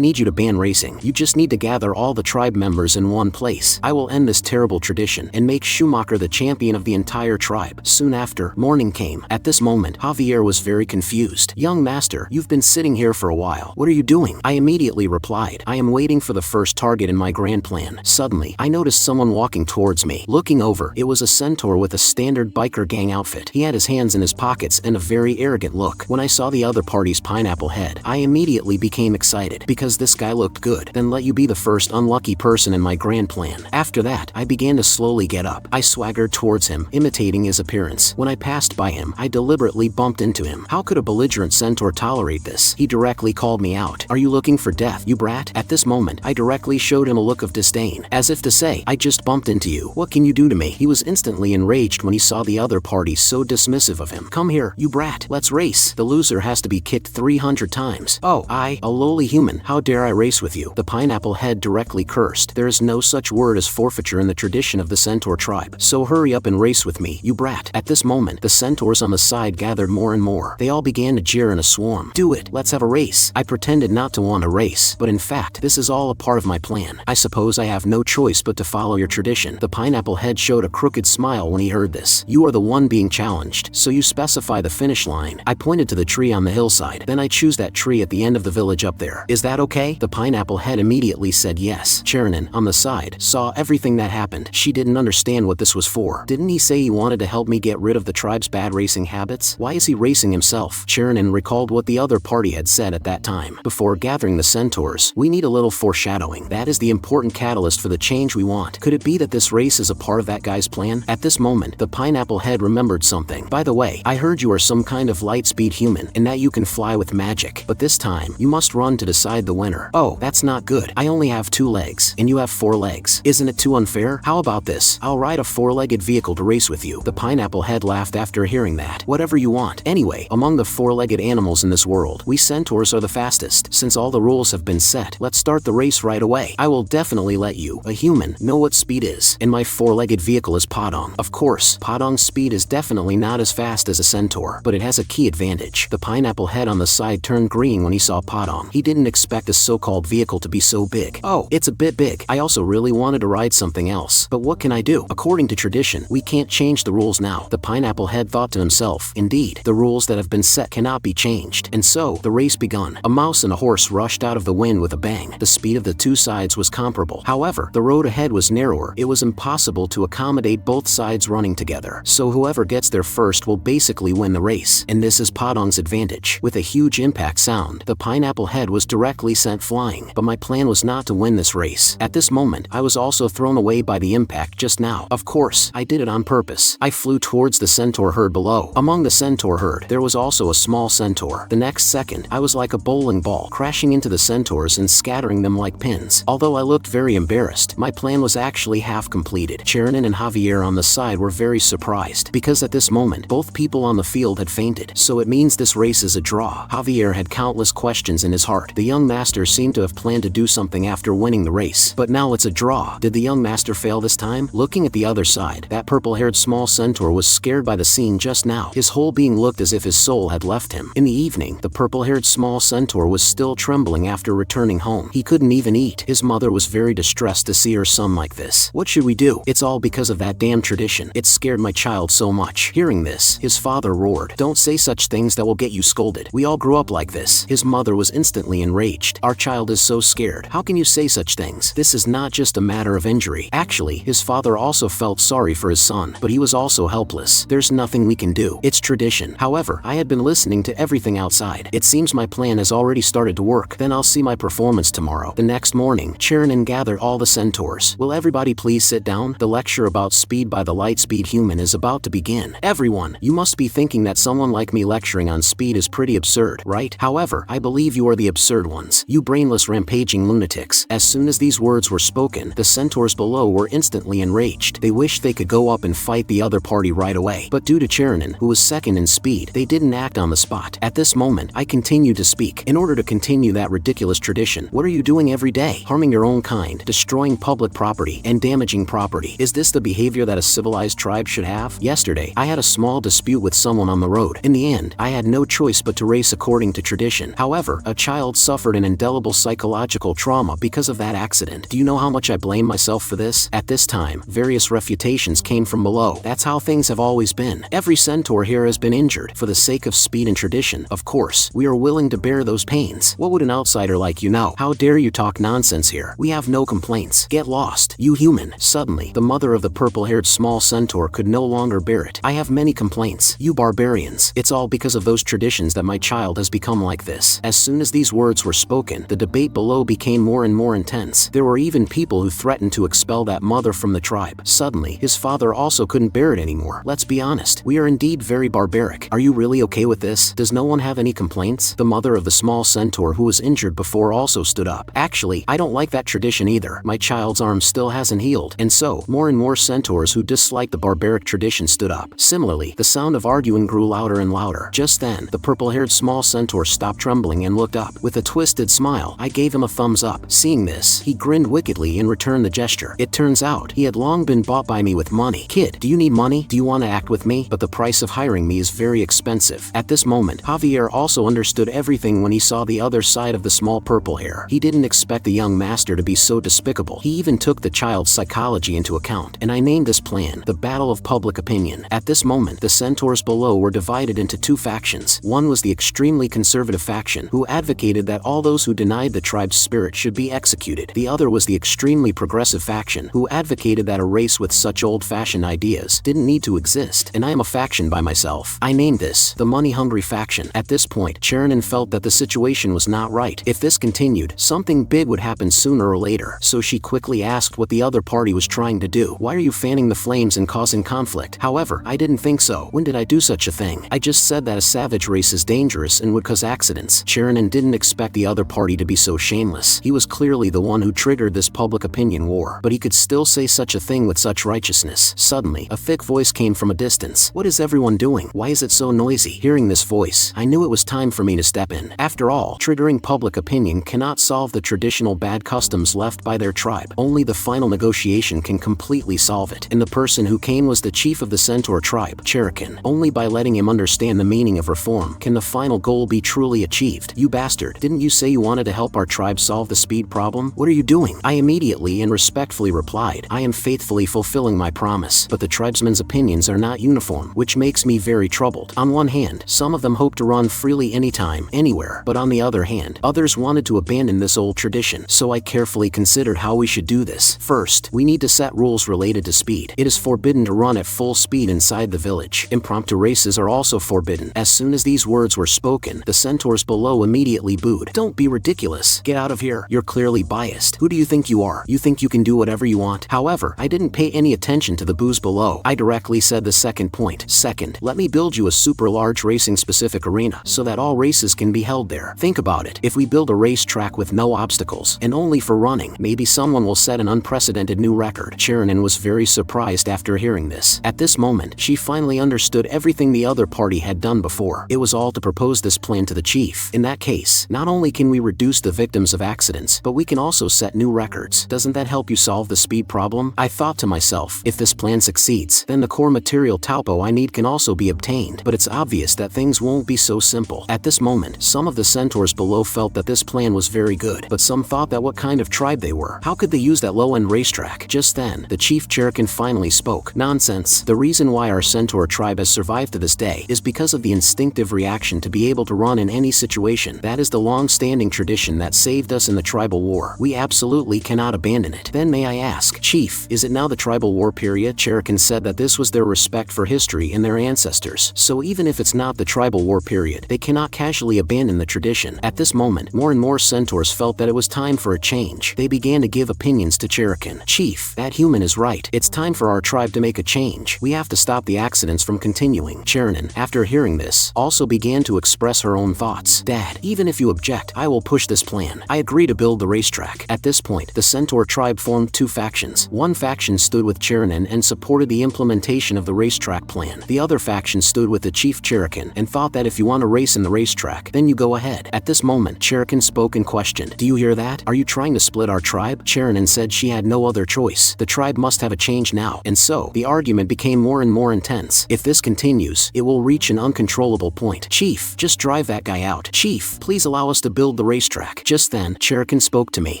need you to ban racing. You just need to gather all the tribe members in one place. I will end this terrible tradition and make Schumacher the champion of the entire tribe. Soon after, morning came. At this moment, Javier was very confused. Young master, you've been sitting here for a while. What are you doing? I immediately replied, I am waiting for the first target in my grand plan. Suddenly, I noticed someone walking towards me. Looking over, it was a centaur with a standard biker gang outfit. He had his hands in his pockets and a very arrogant look. When I saw the other party's pineapple head, I immediately became excited because this guy looked good. Then let you be the first unlucky person in my grand plan. After that, I began to slowly get up. I swaggered towards him, imitating his appearance. When I passed by him, I deliberately bumped into him. How could a belligerent centaur tolerate this? He directly called me out. Are you looking for death, you brat? At this moment, I directly showed him a look of disdain, as if to say, I just bumped into you. What can you do to me? He was instantly enraged when he saw the other party so dismissive of him. Come here, you brat. Let's race. The loser has to be kicked 300 times. Oh, I, a lowly human, how dare I race with you? The pineapple head directly cursed. There is no such word as forfeiture in the tradition of the centaur tribe. So hurry up and race with me, you brat. At this moment, the centaurs on the side gathered more and more. They all began to jeer in a swarm. Do it, let's have a race. I pretended not to want a race, but in fact, this is all a part of my plan. I suppose I have no choice but to follow your tradition. The pineapple head showed a crooked smile when he heard this. You are the one being challenged, so you specify the finish line. I pointed to the tree on the hillside. Then I choose that tree at the end of the village village up there. Is that okay? The pineapple head immediately said yes. Chernin, on the side, saw everything that happened. She didn't understand what this was for. Didn't he say he wanted to help me get rid of the tribe's bad racing habits? Why is he racing himself? Chernin recalled what the other party had said at that time. Before gathering the centaurs, we need a little foreshadowing. That is the important catalyst for the change we want. Could it be that this race is a part of that guy's plan? At this moment, the pineapple head remembered something. By the way, I heard you are some kind of light-speed human, and that you can fly with magic. But this time, you must run to decide the winner. Oh, that's not good. I only have 2 legs, and you have 4 legs. Isn't it too unfair? How about this? I'll ride a 4-legged vehicle to race with you. The pineapple head laughed after hearing that. Whatever you want. Anyway, among the 4-legged animals in this world, we centaurs are the fastest. Since all the rules have been set, let's start the race right away. I will definitely let you, a human, know what speed is. And my 4-legged vehicle is Podong. Of course, Podong's speed is definitely not as fast as a centaur, but it has a key advantage. The pineapple head on the side turned green when he saw Podong. He didn't expect a so-called vehicle to be so big. Oh, it's a bit big. I also really wanted to ride something else. But what can I do? According to tradition, we can't change the rules now. The pineapple head thought to himself, indeed, the rules that have been set cannot be changed. And so, the race begun. A mouse and a horse rushed out of the wind with a bang. The speed of the 2 sides was comparable. However, the road ahead was narrower. It was impossible to accommodate both sides running together. So whoever gets there first will basically win the race. And this is Podong's advantage. With a huge impact sound, the pineapple head was directly sent flying. But my plan was not to win this race. At this moment, I was also thrown away by the impact just now. Of course, I did it on purpose. I flew towards the centaur herd below. Among the centaur herd, there was also a small centaur. The next second, I was like a bowling ball, crashing into the centaurs and scattering them like pins. Although I looked very embarrassed, my plan was actually half completed. Chernin and Javier on the side were very surprised, because at this moment, both people on the field had fainted. So it means this race is a draw. Javier had countless questions in his heart. The young master seemed to have planned to do something after winning the race. But now it's a draw. Did the young master fail this time? Looking at the other side, that purple-haired small centaur was scared by the scene just now. His whole being looked as if his soul had left him. In the evening, the purple-haired small centaur was still trembling after returning home. He couldn't even eat. His mother was very distressed to see her son like this. What should we do? It's all because of that damn tradition. It scared my child so much. Hearing this, his father roared, "Don't say such things that will get you scolded. We all grew up like this." His mother was instantly enraged. "Our child is so scared. How can you say such things? This is not just a matter of injury." Actually, his father also felt sorry for his son, but he was also helpless. There's nothing we can do. It's tradition. However, I had been listening to everything outside. It seems my plan has already started to work. Then I'll see my performance tomorrow. The next morning, Chernin gathered all the centaurs. Will everybody please sit down? The lecture about speed by the light-speed human is about to begin. Everyone, you must be thinking that someone like me lecturing on speed is pretty absurd, right? However, I believe you are the absurd ones. You brainless rampaging lunatics. As soon as these words were spoken, the centaurs below were instantly enraged. They wished they could go up and fight the other party right away. But due to Chernin, who was second in speed, they didn't act on the spot. At this moment, I continued to speak. In order to continue that ridiculous tradition, what are you doing every day? Harming your own kind, destroying public property, and damaging property. Is this the behavior that a civilized tribe should have? Yesterday, I had a small dispute with someone on the road. In the end, I had no choice but to race according to tradition. However, a child suffered an indelible psychological trauma because of that accident. Do you know how much I blame myself for this? At this time, various refutations came from below. That's how things have always been. Every centaur here has been injured. For the sake of speed and tradition, of course, we are willing to bear those pains. What would an outsider like you know? How dare you talk nonsense here? We have no complaints. Get lost, you human. Suddenly, the mother of the purple-haired small centaur could no longer bear it. I have many complaints, you barbarians. It's all because of those traditions that my child has become like this. As soon as these words were spoken, the debate below became more and more intense. There were even people who threatened to expel that mother from the tribe. Suddenly, his father also couldn't bear it anymore. Let's be honest, we are indeed very barbaric. Are you really okay with this? Does no one have any complaints? The mother of the small centaur who was injured before also stood up. Actually, I don't like that tradition either. My child's arm still hasn't healed. And so, more and more centaurs who disliked the barbaric tradition stood up. Similarly, the sound of arguing grew louder and louder. Just then, the purple-haired small centaur stopped trembling and looked up. With a twisted smile, I gave him a thumbs up. Seeing this, he grinned wickedly and returned the gesture. It turns out, he had long been bought by me with money. Kid, do you need money? Do you want to act with me? But the price of hiring me is very expensive. At this moment, Javier also understood everything when he saw the other side of the small purple hair. He didn't expect the young master to be so despicable. He even took the child's psychology into account, and I named this plan the Battle of Public Opinion. At this moment, the centaurs below were divided into two factions. One was the extremely conservative faction, who advocated that all those who denied the tribe's spirit should be executed. The other was the extremely progressive faction, who advocated that a race with such old-fashioned ideas didn't need to exist, and I am a faction by myself. I named this the money-hungry faction. At this point, Chernin felt that the situation was not right. If this continued, something big would happen sooner or later, so she quickly asked what the other party was trying to do. Why are you fanning the flames and causing conflict? However, I didn't think so. When did I do such a thing? I just said that a savage race is dangerous and would cause accidents. Chernin didn't expect the other party to be so shameless. He was clearly the one who triggered this public opinion war, but he could still say such a thing with such righteousness. Suddenly, a thick voice came from a distance. What is everyone doing? Why is it so noisy? Hearing this voice, I knew it was time for me to step in. After all, triggering public opinion cannot solve the traditional bad customs left by their tribe. Only the final negotiation can completely solve it. And the person who came was the chief of the Centaur tribe, Cherokee. Only by letting him understand the meaning of reform can the final goal be truly achieved. You bastard, didn't you say you wanted to help our tribe solve the speed problem? What are you doing? I immediately and respectfully replied, I am faithfully fulfilling my promise, but the tribesmen's opinions are not uniform, which makes me very troubled. On one hand, some of them hope to run freely anytime, anywhere, but on the other hand, others wanted to abandon this old tradition, so I carefully considered how we should do this. First, we need to set rules related to speed. It is forbidden to run at full speed inside the village. Impromptu races are also forbidden. As soon as these words were spoken, the centaurs below immediately booed. Don't be ridiculous. Get out of here. You're clearly biased. Who do you think you are? You think you can do whatever you want? However, I didn't pay any attention to the boos below. I directly said the second point. Second, let me build you a super large racing specific arena so that all races can be held there. Think about it. If we build a racetrack with no obstacles and only for running, maybe someone will set an unprecedented new record. Chernin was very surprised after hearing this. At this moment, she finally understood everything the other party had done before. It was all to propose this plan to the chief. In that case, not only can we reduce the victims of accidents, but we can also set new records. Doesn't that help you solve the speed problem? I thought to myself, if this plan succeeds, then the core material taupo I need can also be obtained. But it's obvious that things won't be so simple. At this moment, some of the centaurs below felt that this plan was very good, but some thought that what kind of tribe they were. How could they use that low-end racetrack? Just then, the chief Cherokee finally spoke. Nonsense. The reason why our centaur tribe has survived to this day is because of the instinctive reaction to be able to run in any situation. That is the long-standing tradition that saved us in the tribal war. We absolutely cannot abandon it. Then may I ask, Chief, is it now the tribal war period? Cherokee said that this was their respect for history and their ancestors. So even if it's not the tribal war period, they cannot casually abandon the tradition. At this moment, more and more centaurs felt that it was time for a change. They began to give opinions to Cherokee. Chief, that human is right. It's time for our tribe to make a change. We have to stop the accidents from continuing. Cherokee, after hearing this, also began to express her own thoughts. Dad, even if you object, I will push this plan. I agree to build the racetrack. At this point, the centaur tribe formed two factions. One faction stood with Cherokee and supported the implementation of the racetrack plan. The other faction stood with the chief Cherokee and thought that if you want to race in the racetrack, then you go ahead. At this moment, Cherokee spoke and questioned, do you hear that? Are you trying to split our tribe? Cherokee said she had no other choice. The tribe must have a change now. And so, the argument became more and more intense. If this continues, it will reach an uncontrollable point. Chief, just drive that guy out. Chief, please allow us to build the racetrack. Just then, Cherokee spoke to me.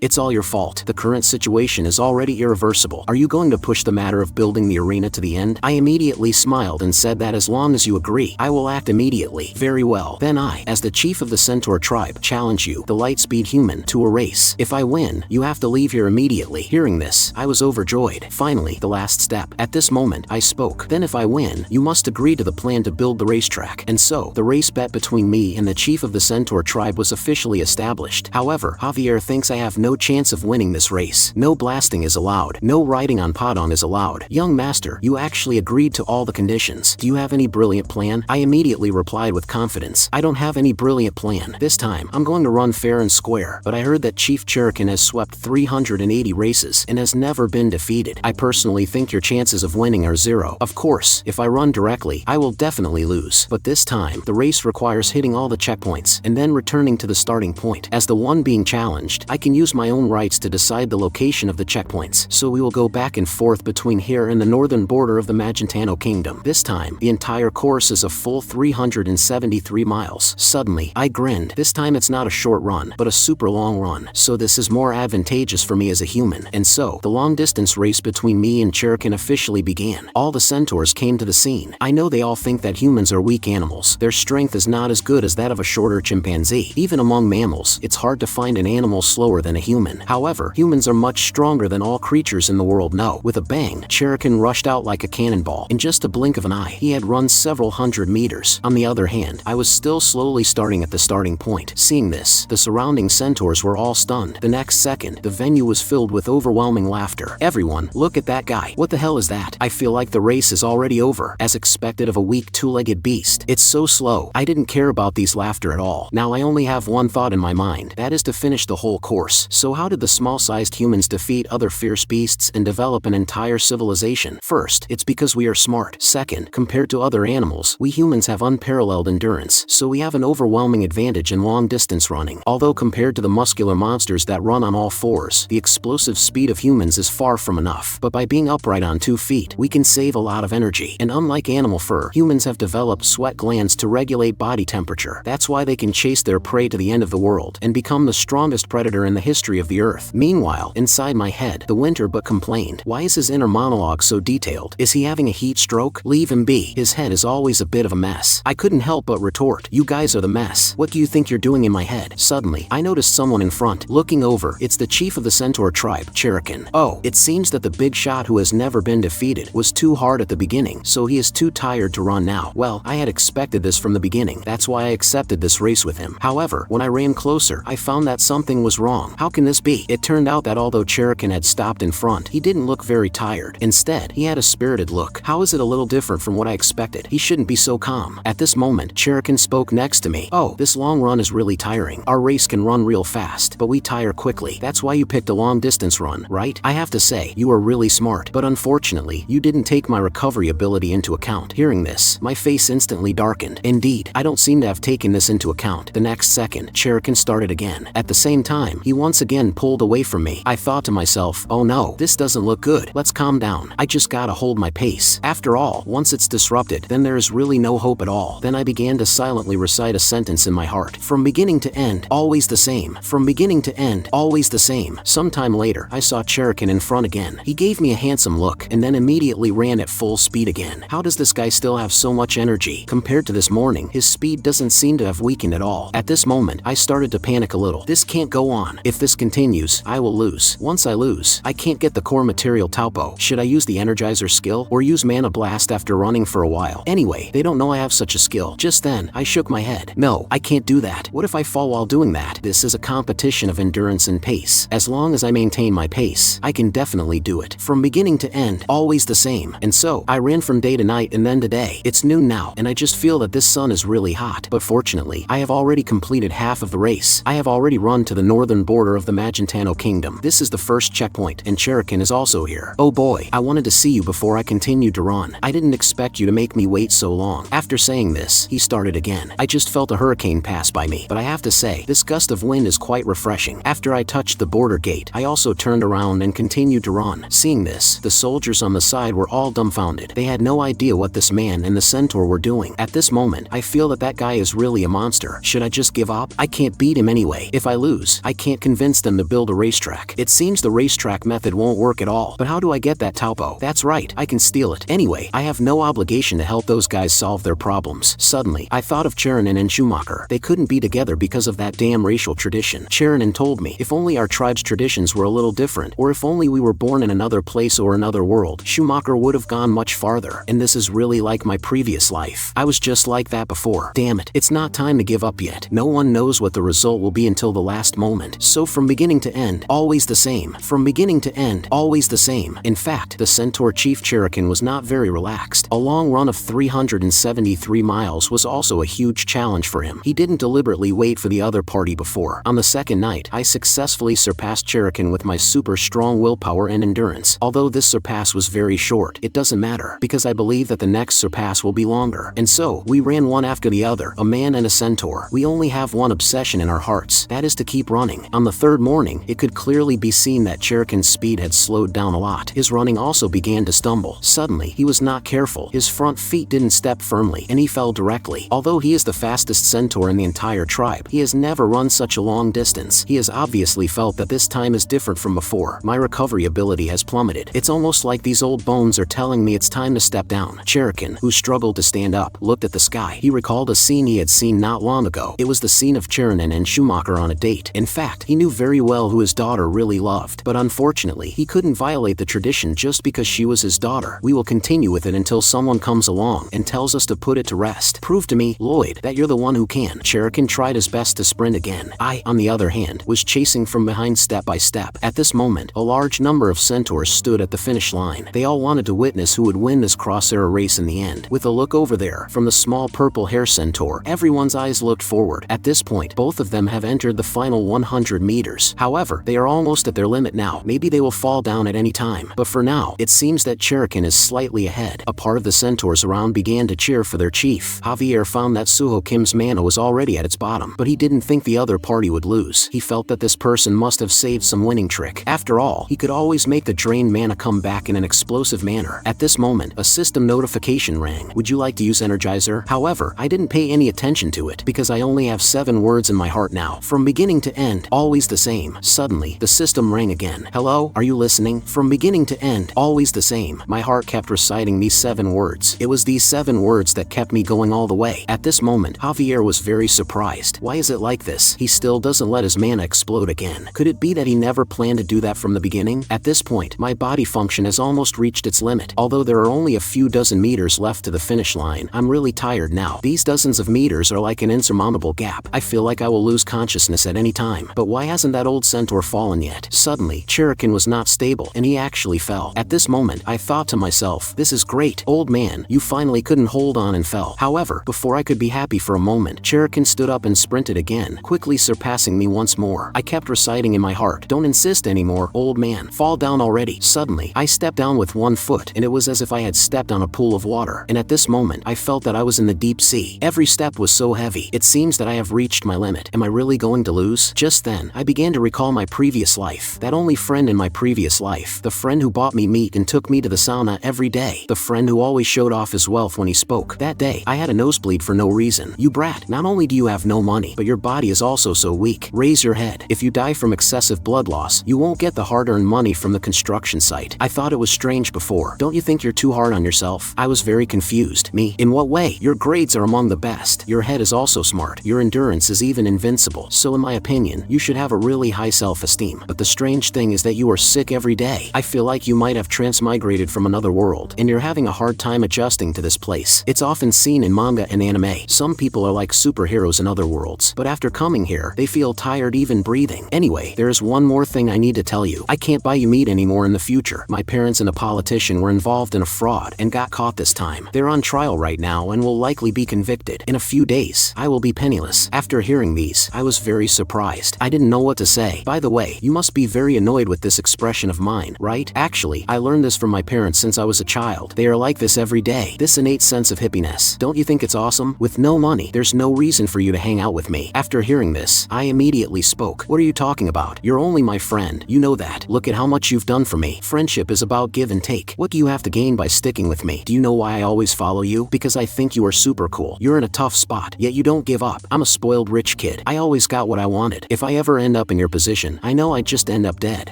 It's all your fault. The current situation is already irreversible. Are you going to push the matter of building the arena to the end? I immediately smiled and said that as long as you agree, I will act immediately. Very well. Then I, as the chief of the centaur tribe, challenge you, the light-speed human, to a race. If I win, you have to leave here immediately. Hearing this, I was overjoyed. Finally, the last step. At this moment, I spoke. Then if I win, you must agree to the plan to build the racetrack. And so, the race bet between me and the chief of the centaur tribe was officially established. However, Javier thinks I have no chance of winning this race. No blasting is allowed. No riding on Padon is allowed. Young master, you actually agreed to all the conditions. Do you have any brilliant plan? I immediately replied with confidence. I don't have any brilliant plan. This time, I'm going to run fair and square. But I heard that Chief Cherokee has swept 380 races and has never been defeated. I personally think your chances of winning are 0. Of course, if I run directly, I will definitely lose. But this time, the race requires hitting all the checkpoints and then returning to the starting point. As the one being challenged, I can use my own rights to decide the location of the checkpoints. So we will go back and forth between here and the northern border of the Magentano Kingdom. This time, the entire course is a full 373 miles. Suddenly, I grinned. This time it's not a short run, but a super long run. So this is more advantageous for me as a human. And so, the long-distance race between me and Cherokee officially began. All the centaurs came to the scene. I know they all think that humans are weak animals. Their strength is not as good as that of a shorter chimpanzee. chimpanzee. Even among mammals, it's hard to find an animal slower than a human. However, humans are much stronger than all creatures in the world know. With a bang, Cherokee rushed out like a cannonball. In just a blink of an eye, he had run several hundred meters. On the other hand, I was still slowly starting at the starting point. Seeing this, the surrounding centaurs were all stunned. The next second, the venue was filled with overwhelming laughter. Everyone, look at that guy. What the hell is that? I feel like the race is already over. As expected of a weak two-legged beast. It's so slow. I didn't care about these laughter at all. Now I only have one thought in my mind. That is to finish the whole course. So how did the small-sized humans defeat other fierce beasts and develop an entire civilization? First, it's because we are smart. Second, compared to other animals, we humans have unparalleled endurance, so we have an overwhelming advantage in long-distance running. Although compared to the muscular monsters that run on all fours, the explosive speed of humans is far from enough. But by being upright on 2 feet, we can save a lot of energy. And unlike animal fur, humans have developed sweat glands to regulate body temperature. That's why they can chase their prey to the end of the world and become the strongest predator in the history of the earth. Meanwhile, inside my head, the winter but complained. Why is his inner monologue so detailed? Is he having a heat stroke? Leave him be. His head is always a bit of a mess. I couldn't help but retort, you guys are the mess. What do you think you're doing in my head? Suddenly, I noticed someone in front. Looking over, it's the chief of the centaur tribe, Cherokee. Oh, it seems that the big shot who has never been defeated was too hard at the beginning, so he is too tired to run now. Well, I had expected this from the beginning. That's why I accepted this race with him. However, when I ran closer, I found that something was wrong. How can this be? It turned out that although Cherokee had stopped in front, he didn't look very tired. Instead, he had a spirited look. How is it a little different from what I expected? He shouldn't be so calm. At this moment, Cherokee spoke next to me. Oh, this long run is really tiring. Our race can run real fast, but we tire quickly. That's why you picked a long distance run, right? I have to say, you are really smart, but unfortunately, you didn't take my recovery ability into account. Hearing this, my face instantly darkened. Indeed, I don't seem to have taken this into account. The next second, Cherokee started again. At the same time, he once again pulled away from me. I thought to myself, oh no, this doesn't look good. Let's calm down. I just gotta hold my pace. After all, once it's disrupted, then there is really no hope at all. Then I began to silently recite a sentence in my heart. From beginning to end, always the same. From beginning to end, always the same. Sometime later, I saw Cherokee in front again. He gave me a handsome look and then immediately ran at full speed again. How does this guy still have so much energy? Compared to this morning, his speed doesn't seem to have weakened at all. At this moment, I started to panic a little. This can't go on. If this continues, I will lose. Once I lose, I can't get the core material Taupo. Should I use the Energizer skill or use Mana Blast after running for a while? Anyway, they don't know I have such a skill. Just then, I shook my head. No, I can't do that. What if I fall while doing that? This is a competition of endurance and pace. As long as I maintain my pace, I can definitely do it. From beginning to end, always the same. And so, I ran from day to night and then to day. It's noon now, and I just feel that this sun is really hot. But fortunately, I have already completed half of the race. I have already run to the northern border of the Magentano Kingdom. This is the first checkpoint, and Cherokee is also here. Oh boy, I wanted to see you before I continued to run. I didn't expect you to make me wait so long. After saying this, he started again. I just felt a hurricane pass by me, but I have to say, this gust of wind is quite refreshing. After I touched the border gate, I also turned around and continued to run. Seeing this, the soldiers on the side were all dumbfounded. They had no idea what this man and the centaur were doing. At this moment, I feel that guy is really a monster. Should I just give up? I can't beat him anyway. If I lose, I can't convince them to build a racetrack. It seems the racetrack method won't work at all. But how do I get that Taupo? That's right, I can steal it. Anyway, I have no obligation to help those guys solve their problems. Suddenly, I thought of Cherokee and Schumacher. They couldn't be together because of that damn racial tradition. Cherokee told me, if only our tribe's traditions were a little different, or if only we were born in another place or another world, Schumacher would have gone much farther. And this is really like my previous life. I was just like that before. Damn it, it's not time to give up yet. No one knows what the result will be until the last moment. So from beginning to end, always the same. From beginning to end, always the same. In fact, the centaur chief Cherokee was not very relaxed. A long run of 373 miles was also a huge challenge for him. He didn't deliberately wait for the other party before. On the second night, I successfully surpassed Cherokee with my super strong willpower and endurance. Although this surpass was very short, it doesn't matter, because I believe that the next surpass will be longer. And so, we ran one after the other, a man and a centaur. We only have one obsession in our hearts, that is to keep running. On the third morning, it could clearly be seen that Cherokee's speed had slowed down a lot. His running also began to stumble. Suddenly, he was not careful. His front feet didn't step firmly, and he fell directly. Although he is the fastest centaur in the entire tribe, he has never run such a long distance. He has obviously felt that this time is different from before. My recovery ability has plummeted. It's almost like these old bones are telling me it's time to step down. Cherokee, who struggled to stand up, looked at the sky. He recalled a scene he had seen not long ago. though. It was the scene of Chernin and Schumacher on a date. In fact, he knew very well who his daughter really loved. But unfortunately, he couldn't violate the tradition just because she was his daughter. We will continue with it until someone comes along and tells us to put it to rest. Prove to me, Lloyd, that you're the one who can. Cherkin tried his best to sprint again. I, on the other hand, was chasing from behind step by step. At this moment, a large number of centaurs stood at the finish line. They all wanted to witness who would win this crosshair race in the end. With a look over there, from the small purple hair centaur, everyone's eyes looked forward. At this point, both of them have entered the final 100 meters. However, they are almost at their limit now. Maybe they will fall down at any time. But for now, it seems that Cherkin is slightly ahead. A part of the centaurs around began to cheer for their chief. Javier found that Suho Kim's mana was already at its bottom, but he didn't think the other party would lose. He felt that this person must have saved some winning trick. After all, he could always make the drained mana come back in an explosive manner. At this moment, a system notification rang. Would you like to use Energizer? However, I didn't pay any attention to it because I only have 7 words in my heart now. From beginning to end, always the same. Suddenly, the system rang again. Hello, are you listening? From beginning to end, always the same. My heart kept reciting these 7 words. It was these 7 words that kept me going all the way. At this moment, Javier was very surprised. Why is it like this? He still doesn't let his mana explode again. Could it be that he never planned to do that from the beginning? At this point, my body function has almost reached its limit. Although there are only a few dozen meters left to the finish line, I'm really tired now. These dozens of meters are like an insurmountable gap. I feel like I will lose consciousness at any time. But why hasn't that old centaur fallen yet? Suddenly, Cherkin was not stable, and he actually fell. At this moment, I thought to myself, this is great. Old man, you finally couldn't hold on and fell. However, before I could be happy for a moment, Cherkin stood up and sprinted again, quickly surpassing me once more. I kept reciting in my heart, don't insist anymore, old man. Fall down already. Suddenly, I stepped down with one foot, and it was as if I had stepped on a pool of water. And at this moment, I felt that I was in the deep sea. Every step was so heavy. It seems that I have reached my limit. Am I really going to lose? Just then, I began to recall my previous life. That only friend in my previous life. The friend who bought me meat and took me to the sauna every day. The friend who always showed off his wealth when he spoke. That day, I had a nosebleed for no reason. You brat, not only do you have no money, but your body is also so weak. Raise your head. If you die from excessive blood loss, you won't get the hard-earned money from the construction site. I thought it was strange before. Don't you think you're too hard on yourself? I was very confused. Me? In what way? Your grades are among the best. Your head is also smart. Your endurance is even invincible. So in my opinion, you should have a really high self-esteem. But the strange thing is that you are sick every day. I feel like you might have transmigrated from another world, and you're having a hard time adjusting to this place. It's often seen in manga and anime. Some people are like superheroes in other worlds, but after coming here, they feel tired even breathing. Anyway, there is one more thing I need to tell you. I can't buy you meat anymore in the future. My parents and a politician were involved in a fraud and got caught this time. They're on trial right now and will likely be convicted. In a few days, I will be penniless. After hearing these, I was very surprised. I didn't know what to say. By the way, you must be very annoyed with this expression of mine, right? Actually, I learned this from my parents since I was a child. They are like this every day. This innate sense of hippiness. Don't you think it's awesome? With no money, there's no reason for you to hang out with me. After hearing this, I immediately spoke. What are you talking about? You're only my friend. You know that. Look at how much you've done for me. Friendship is about give and take. What do you have to gain by sticking with me? Do you know why I always follow you? Because I think you are super cool. You're in a tough spot, yet you don't give up. I'm a spoiled rich kid. I always got what I wanted. If I ever end up in your position, I know I'd just end up dead.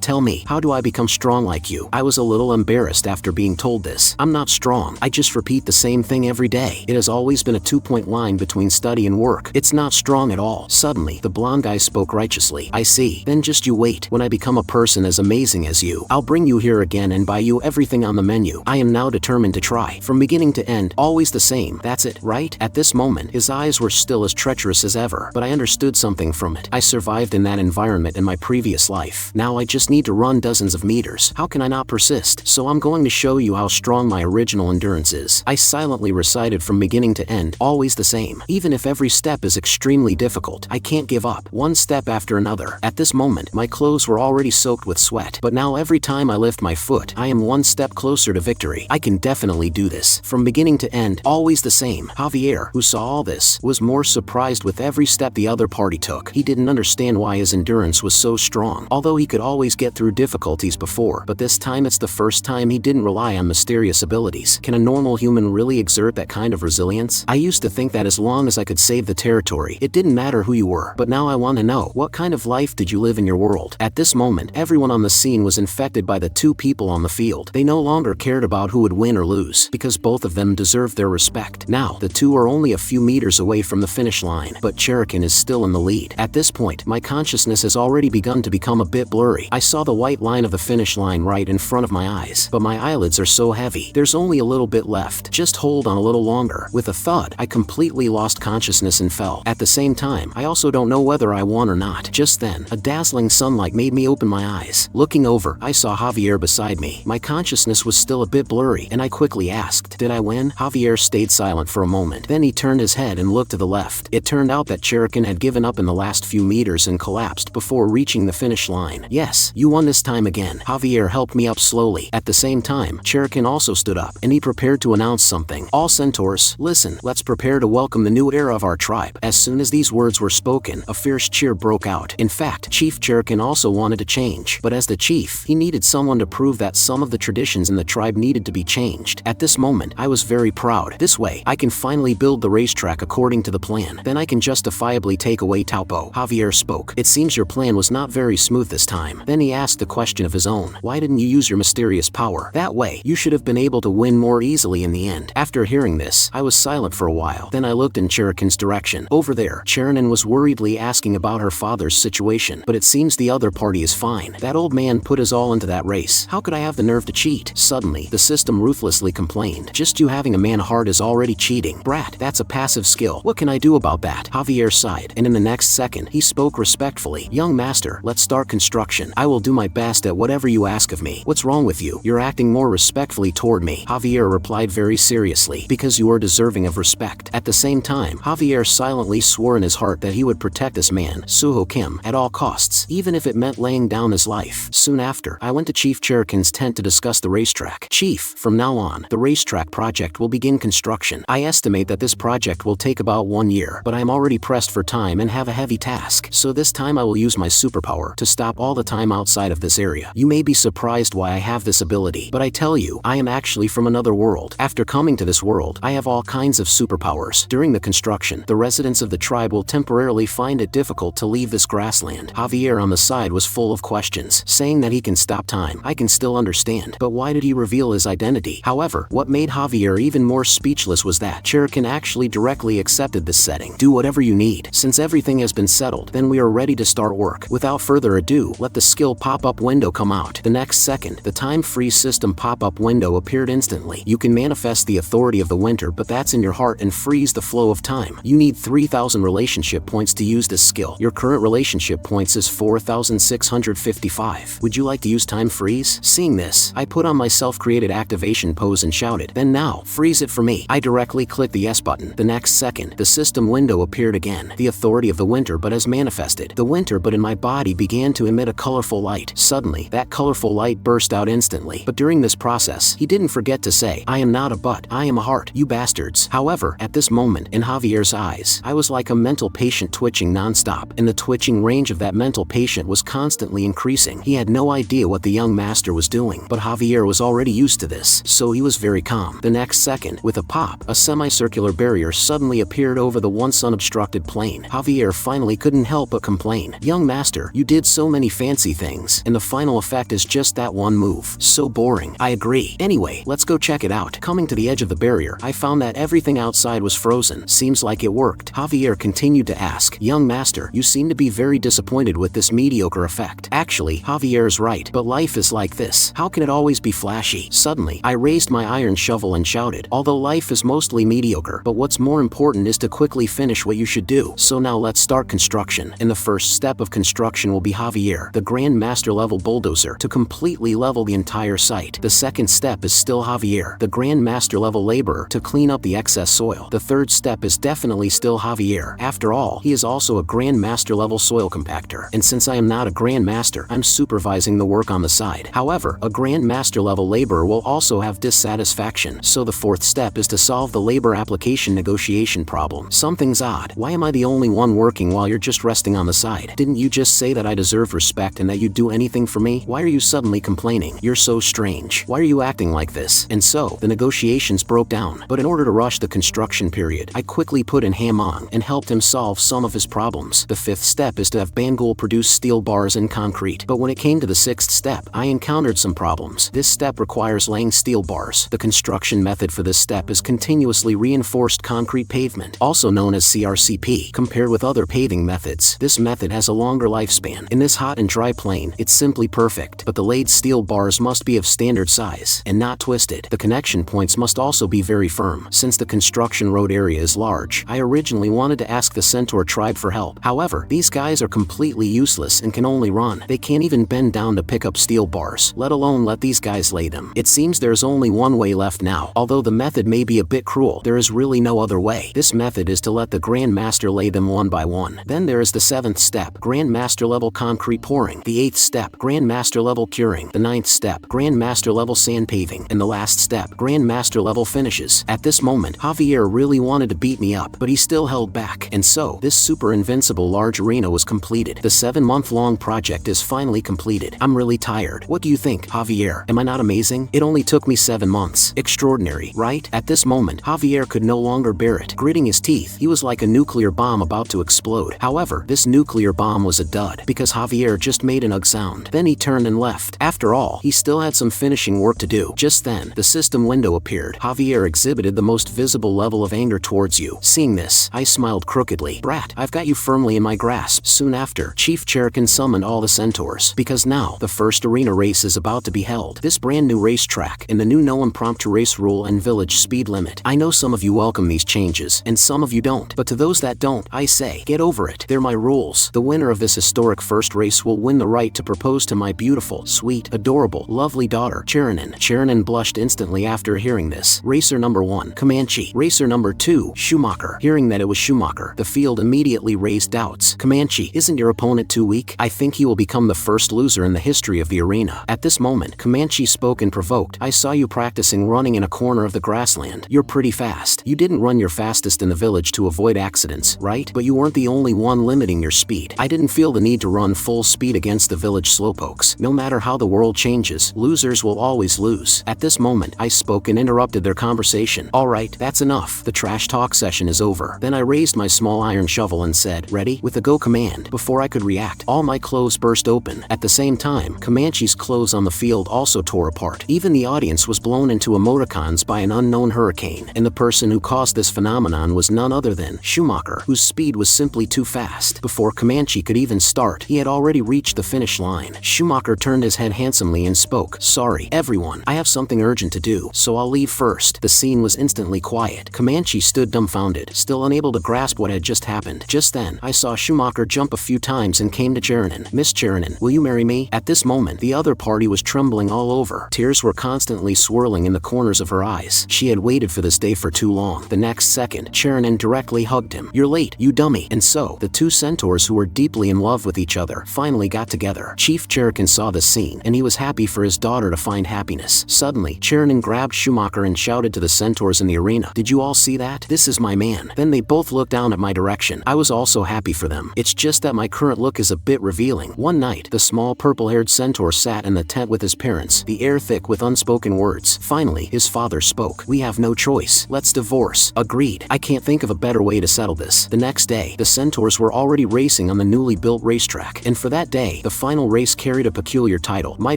Tell me, how do I become strong like you? I was a little embarrassed after being told this. I'm not strong. I just repeat the same thing every day. It has always been a 2-point line between study and work. It's not strong at all. Suddenly, the blonde guy spoke righteously. I see. Then just you wait. When I become a person as amazing as you, I'll bring you here again and buy you everything on the menu. I am now determined to try. From beginning to end, always the same. That's it, right? At this moment, his eyes were still as treacherous as ever, but I understood something from it. I survived in that environment in my previous life. Now I just need to run dozens of meters. How can I not persist? So I'm going to show you how strong my original endurance is. I silently recited from beginning to end, always the same. Even if every step is extremely difficult, I can't give up. One step after another. At this moment, my clothes were already soaked with sweat, but now every time I lift my foot, I am one step closer to victory. I can definitely do this. From beginning to end, always the same. Javier, who saw all this, was more surprised with every step the other party took. He didn't understand why his endurance was so strong, although he could always get through difficulties before, but this time it's the first time he didn't rely on mysterious abilities. Can a normal human really exert that kind of resilience? I used to think that as long as I could save the territory, it didn't matter who you were, but now I want to know, what kind of life did you live in your world? At this moment, everyone on the scene was infected by the two people on the field. They no longer cared about who would win or lose, because both of them deserved their respect. Now, the two are only a few meters away from the finish line, but Cherokee is still in the lead. At this point, my consciousness has already begun to become a bit blurry. I saw the white line of the finish line right in front of my eyes, but my eyelids are so heavy. There's only a little bit left. Just hold on a little longer. With a thud, I completely lost consciousness and fell. At the same time, I also don't know whether I won or not. Just then, a dazzling sunlight made me open my eyes. Looking over, I saw Javier beside me. My consciousness was still a bit blurry, and I quickly asked, "Did I win?" Javier stayed silent for a moment. Then he turned his head and looked to the left. It turned out that Cherokee had given up in the last few meters and collapsed before reaching the finish line. "Yes, you won this time again." Javier helped me up slowly. At the same time, Cherokee also stood up, and he prepared to announce something. "All centaurs, listen, let's prepare to welcome the new era of our tribe." As soon as these words were spoken, a fierce cheer broke out. In fact, Chief Cherokee also wanted to change, but as the chief, he needed someone to prove that some of the traditions in the tribe needed to be changed. At this moment, I was very proud. This way, I can finally build the racetrack according to the plan. Then I can justifiably take away Taupo. Javier spoke. "It seems your plan was not very smooth this time." Then he asked a question of his own. "Why didn't you use your mysterious power? That way, you should have been able to win more easily in the end." After hearing this, I was silent for a while. Then I looked in Cherokee's direction. Over there, Cheronin was worriedly asking about her father's situation, but it seems the other party is fine. That old man put his all into that race. How could I have the nerve to cheat? Suddenly, the system ruthlessly complained. "Just you having a man heart is already cheating. Brat, that's a passive skill. What can I do about that?" Javier sighed, and in the next second, he spoke respectfully. "Young master, let's start construction. I will do my best at whatever you ask of me." "What's wrong with you? You're acting more respectfully toward me." Javier replied very seriously. "Because you are deserving of respect." At the same time, Javier silently swore in his heart that he would protect this man, Suho Kim, at all costs, even if it meant laying down his life. Soon after, I went to Chief Cherokee's tent to discuss the racetrack. "Chief, from now on, the racetrack project will begin construction. I estimate that this project will take about 1 year, but I am already pressed for time and have a heavy task, so this time I will use my superpower to stop all the time outside of this area. You may be surprised why I have this ability, but I tell you, I am actually from another world. After coming to this world, I have all kinds of superpowers. During the construction, the residents of the tribe will temporarily find it difficult to leave this grassland." Javier on the side was full of questions, saying that he can stop time. I can still understand, but why did he reveal his identity? However, what made Javier even more speechless was that Cherokee actually directly accepted this setting. "Do whatever you need. Since everything has been settled, then we are ready to start work. Without further ado, let the skill pop-up window come out." The next second, the time freeze system pop-up window appeared instantly. "You can manifest the authority of the winter, but that's in your heart, and freeze the flow of time. You need 3,000 relationship points to use this skill. Your current relationship points is 4,655. Would you like to use time freeze?" Seeing this, I put on my self-created activation pose and shouted, "Then now, freeze it for me." I directly clicked the yes button. The next second, the system window appeared again. "The authority of the winter but has manifested. The winter but in my body began to emit a colorful light." Suddenly, that colorful light burst out instantly. But during this process, he didn't forget to say, "I am not a butt, I am a heart, you bastards." However, at this moment, in Javier's eyes, I was like a mental patient twitching non-stop, and the twitching range of that mental patient was constantly increasing. He had no idea what the young master was doing, but Javier was already used to this, so he was very calm. The next second, with a pop, a semicircular barrier suddenly appeared over the once unobstructed plain. Javier finally couldn't help but complain, "Young master, you did so many fancy things, and the final effect is just that one move. So boring." "I agree. Anyway, let's go check it out." Coming to the edge of the barrier, I found that everything outside was frozen. "Seems like it worked." Javier continued to ask, "Young master, you seem to be very disappointed with this mediocre effect." Actually, Javier's right, but life is like this. How can it always be flashy? Suddenly, I raised my iron shovel and shouted, "Although life is mostly mediocre, but what's more important is to quickly finish what you should do. So now let's start construction. And the first step of construction will be Javier, the Grand Master level bulldozer, to completely level the entire site. The second step is still Javier, the Grand Master level laborer, to clean up the excess soil. The third step is definitely still Javier. After all, he is also a Grand Master level soil compactor. And since I am not a Grand Master, I'm supervising the work on the side. However, a Grand Master level laborer will also have dissatisfaction. So the fourth step is to solve the labor application negotiation problem. Something's odd. Why am I the only one working while you're just resting on the side? Didn't you just say that I deserve respect and that you'd do anything for me? Why are you suddenly complaining? You're so strange. Why are you acting like this? And so, the negotiations broke down. But in order to rush the construction period, I quickly put in Hamon and helped him solve some of his problems. The fifth step is to have Bangul produce steel bars and concrete. But when it came to the sixth step, I encountered some problems. This step requires laying steel bars. The construction method for this step is continuously reinforced concrete pavement, also known as CRCP. Compared with other paving methods, this method has a longer lifespan. In this hot and dry plain, it's simply perfect, but the laid steel bars must be of standard size and not twisted. The connection points must also be very firm. Since the construction road area is large, I originally wanted to ask the Centaur tribe for help. However, these guys are completely useless and can only run. They can't even bend down to pick up steel bars, let alone let these guys lay them. It seems there's only one way left now. Although the method may be a bit cruel, there is really no other way. This method is to let the Grand Master lay them one by one. Then there is the 7th step, Grand Master level concrete pouring. The 8th step, Grand Master level curing. The 9th step, Grand Master level sand paving. And the last step, Grand Master level finishes. At this moment, Javier really wanted to beat me up, but he still held back. And so, this super invincible large arena was completed. The 7-month-long project is finally completed. I'm really tired. What do you think, Javier? Am I not amazing? It only took me 7 months. Extraordinary, right? At this moment, Javier could no longer bear it. Gritting his teeth, he was like a nuclear bomb about to explode. However, this nuclear bomb was a dud, because Javier just made an ugh sound. Then he turned and left. After all, he still had some finishing work to do. Just then, the system window appeared. Javier exhibited the most visible level of anger towards you. Seeing this, I smiled crookedly. Brat, I've got you firmly in my grasp. Soon after, Chief Cherrican summoned all the centaurs, because now, the first arena race is about to be held. This brand new racetrack, and the new no impromptu race rule and village speed limit. I know some of you welcome these changes, and some of you don't, but to those that don't, I say, get over it. They're my rules. The winner of this historic first race will win the right to propose to my beautiful, sweet, adorable, lovely daughter, Cherrinan. Cherrinan blushed instantly after hearing this. Racer number 1, Comanche. Racer number 2, Schumacher. Hearing that it was Schumacher, the field immediately raised doubts. Comanche, isn't your opponent too weak? I think he will become the first loser in the history of the arena. At this moment, Comanche spoke and provoked. I saw you practicing running in a corner of the grassland. You're pretty fast. You didn't run your fastest in the village to avoid accidents, right? But you weren't the only one limiting your speed. I didn't feel the need to run full speed against the village slowpokes. No matter how the world changes, losers will always lose. At this moment, I spoke and interrupted their conversation. Alright, that's enough. The trash talk session is over. Then I raised my small iron shovel and said, ready? With a go command. Before I could react, all my clothes burst open. At the same time, Comanche's clothes on the field also tore apart. Even the audience was blown into emoticons by an unknown hurricane, and the person who caused this phenomenon was none other than Schumacher, whose speed was simply too fast. Before Comanche could even start, he had already reached the finish line. Schumacher turned his head handsomely and spoke, sorry, everyone, I have something urgent to do, so I'll leave first. The scene was instantly quiet. Comanche stood dumbfounded, still unable to grasp what had just happened. Just then, I saw Schumacher jump a few times and came to Cherrinan. Miss Cherrinan, will you marry me? At this moment, the other party was trembling all over. Tears were constantly swirling in the corners of her eyes. She had waited for this day for too long. The next second, Cherrinan directly hugged him. You're late, you dummy. And so, the two centaurs who were deeply in love with each other finally got together. Chief Cherrican saw the scene, and he was happy for his daughter to find happiness. Suddenly, Cherrinan grabbed Schumacher and shouted to the centaurs in the arena, did you all see that? This is my man. Then they both looked down at my direction. I was also happy for them. It's just that my current look is a bit revealing. One night, the small purple-haired centaur sat in the tent with his parents, the air thick with unspoken words. Finally, his father spoke. We have no choice. Let's divorce. Agreed. I can't think of a better way to settle this. The next day, the centaurs were already racing on the newly built racetrack, and for that day, the final race carried a peculiar title. My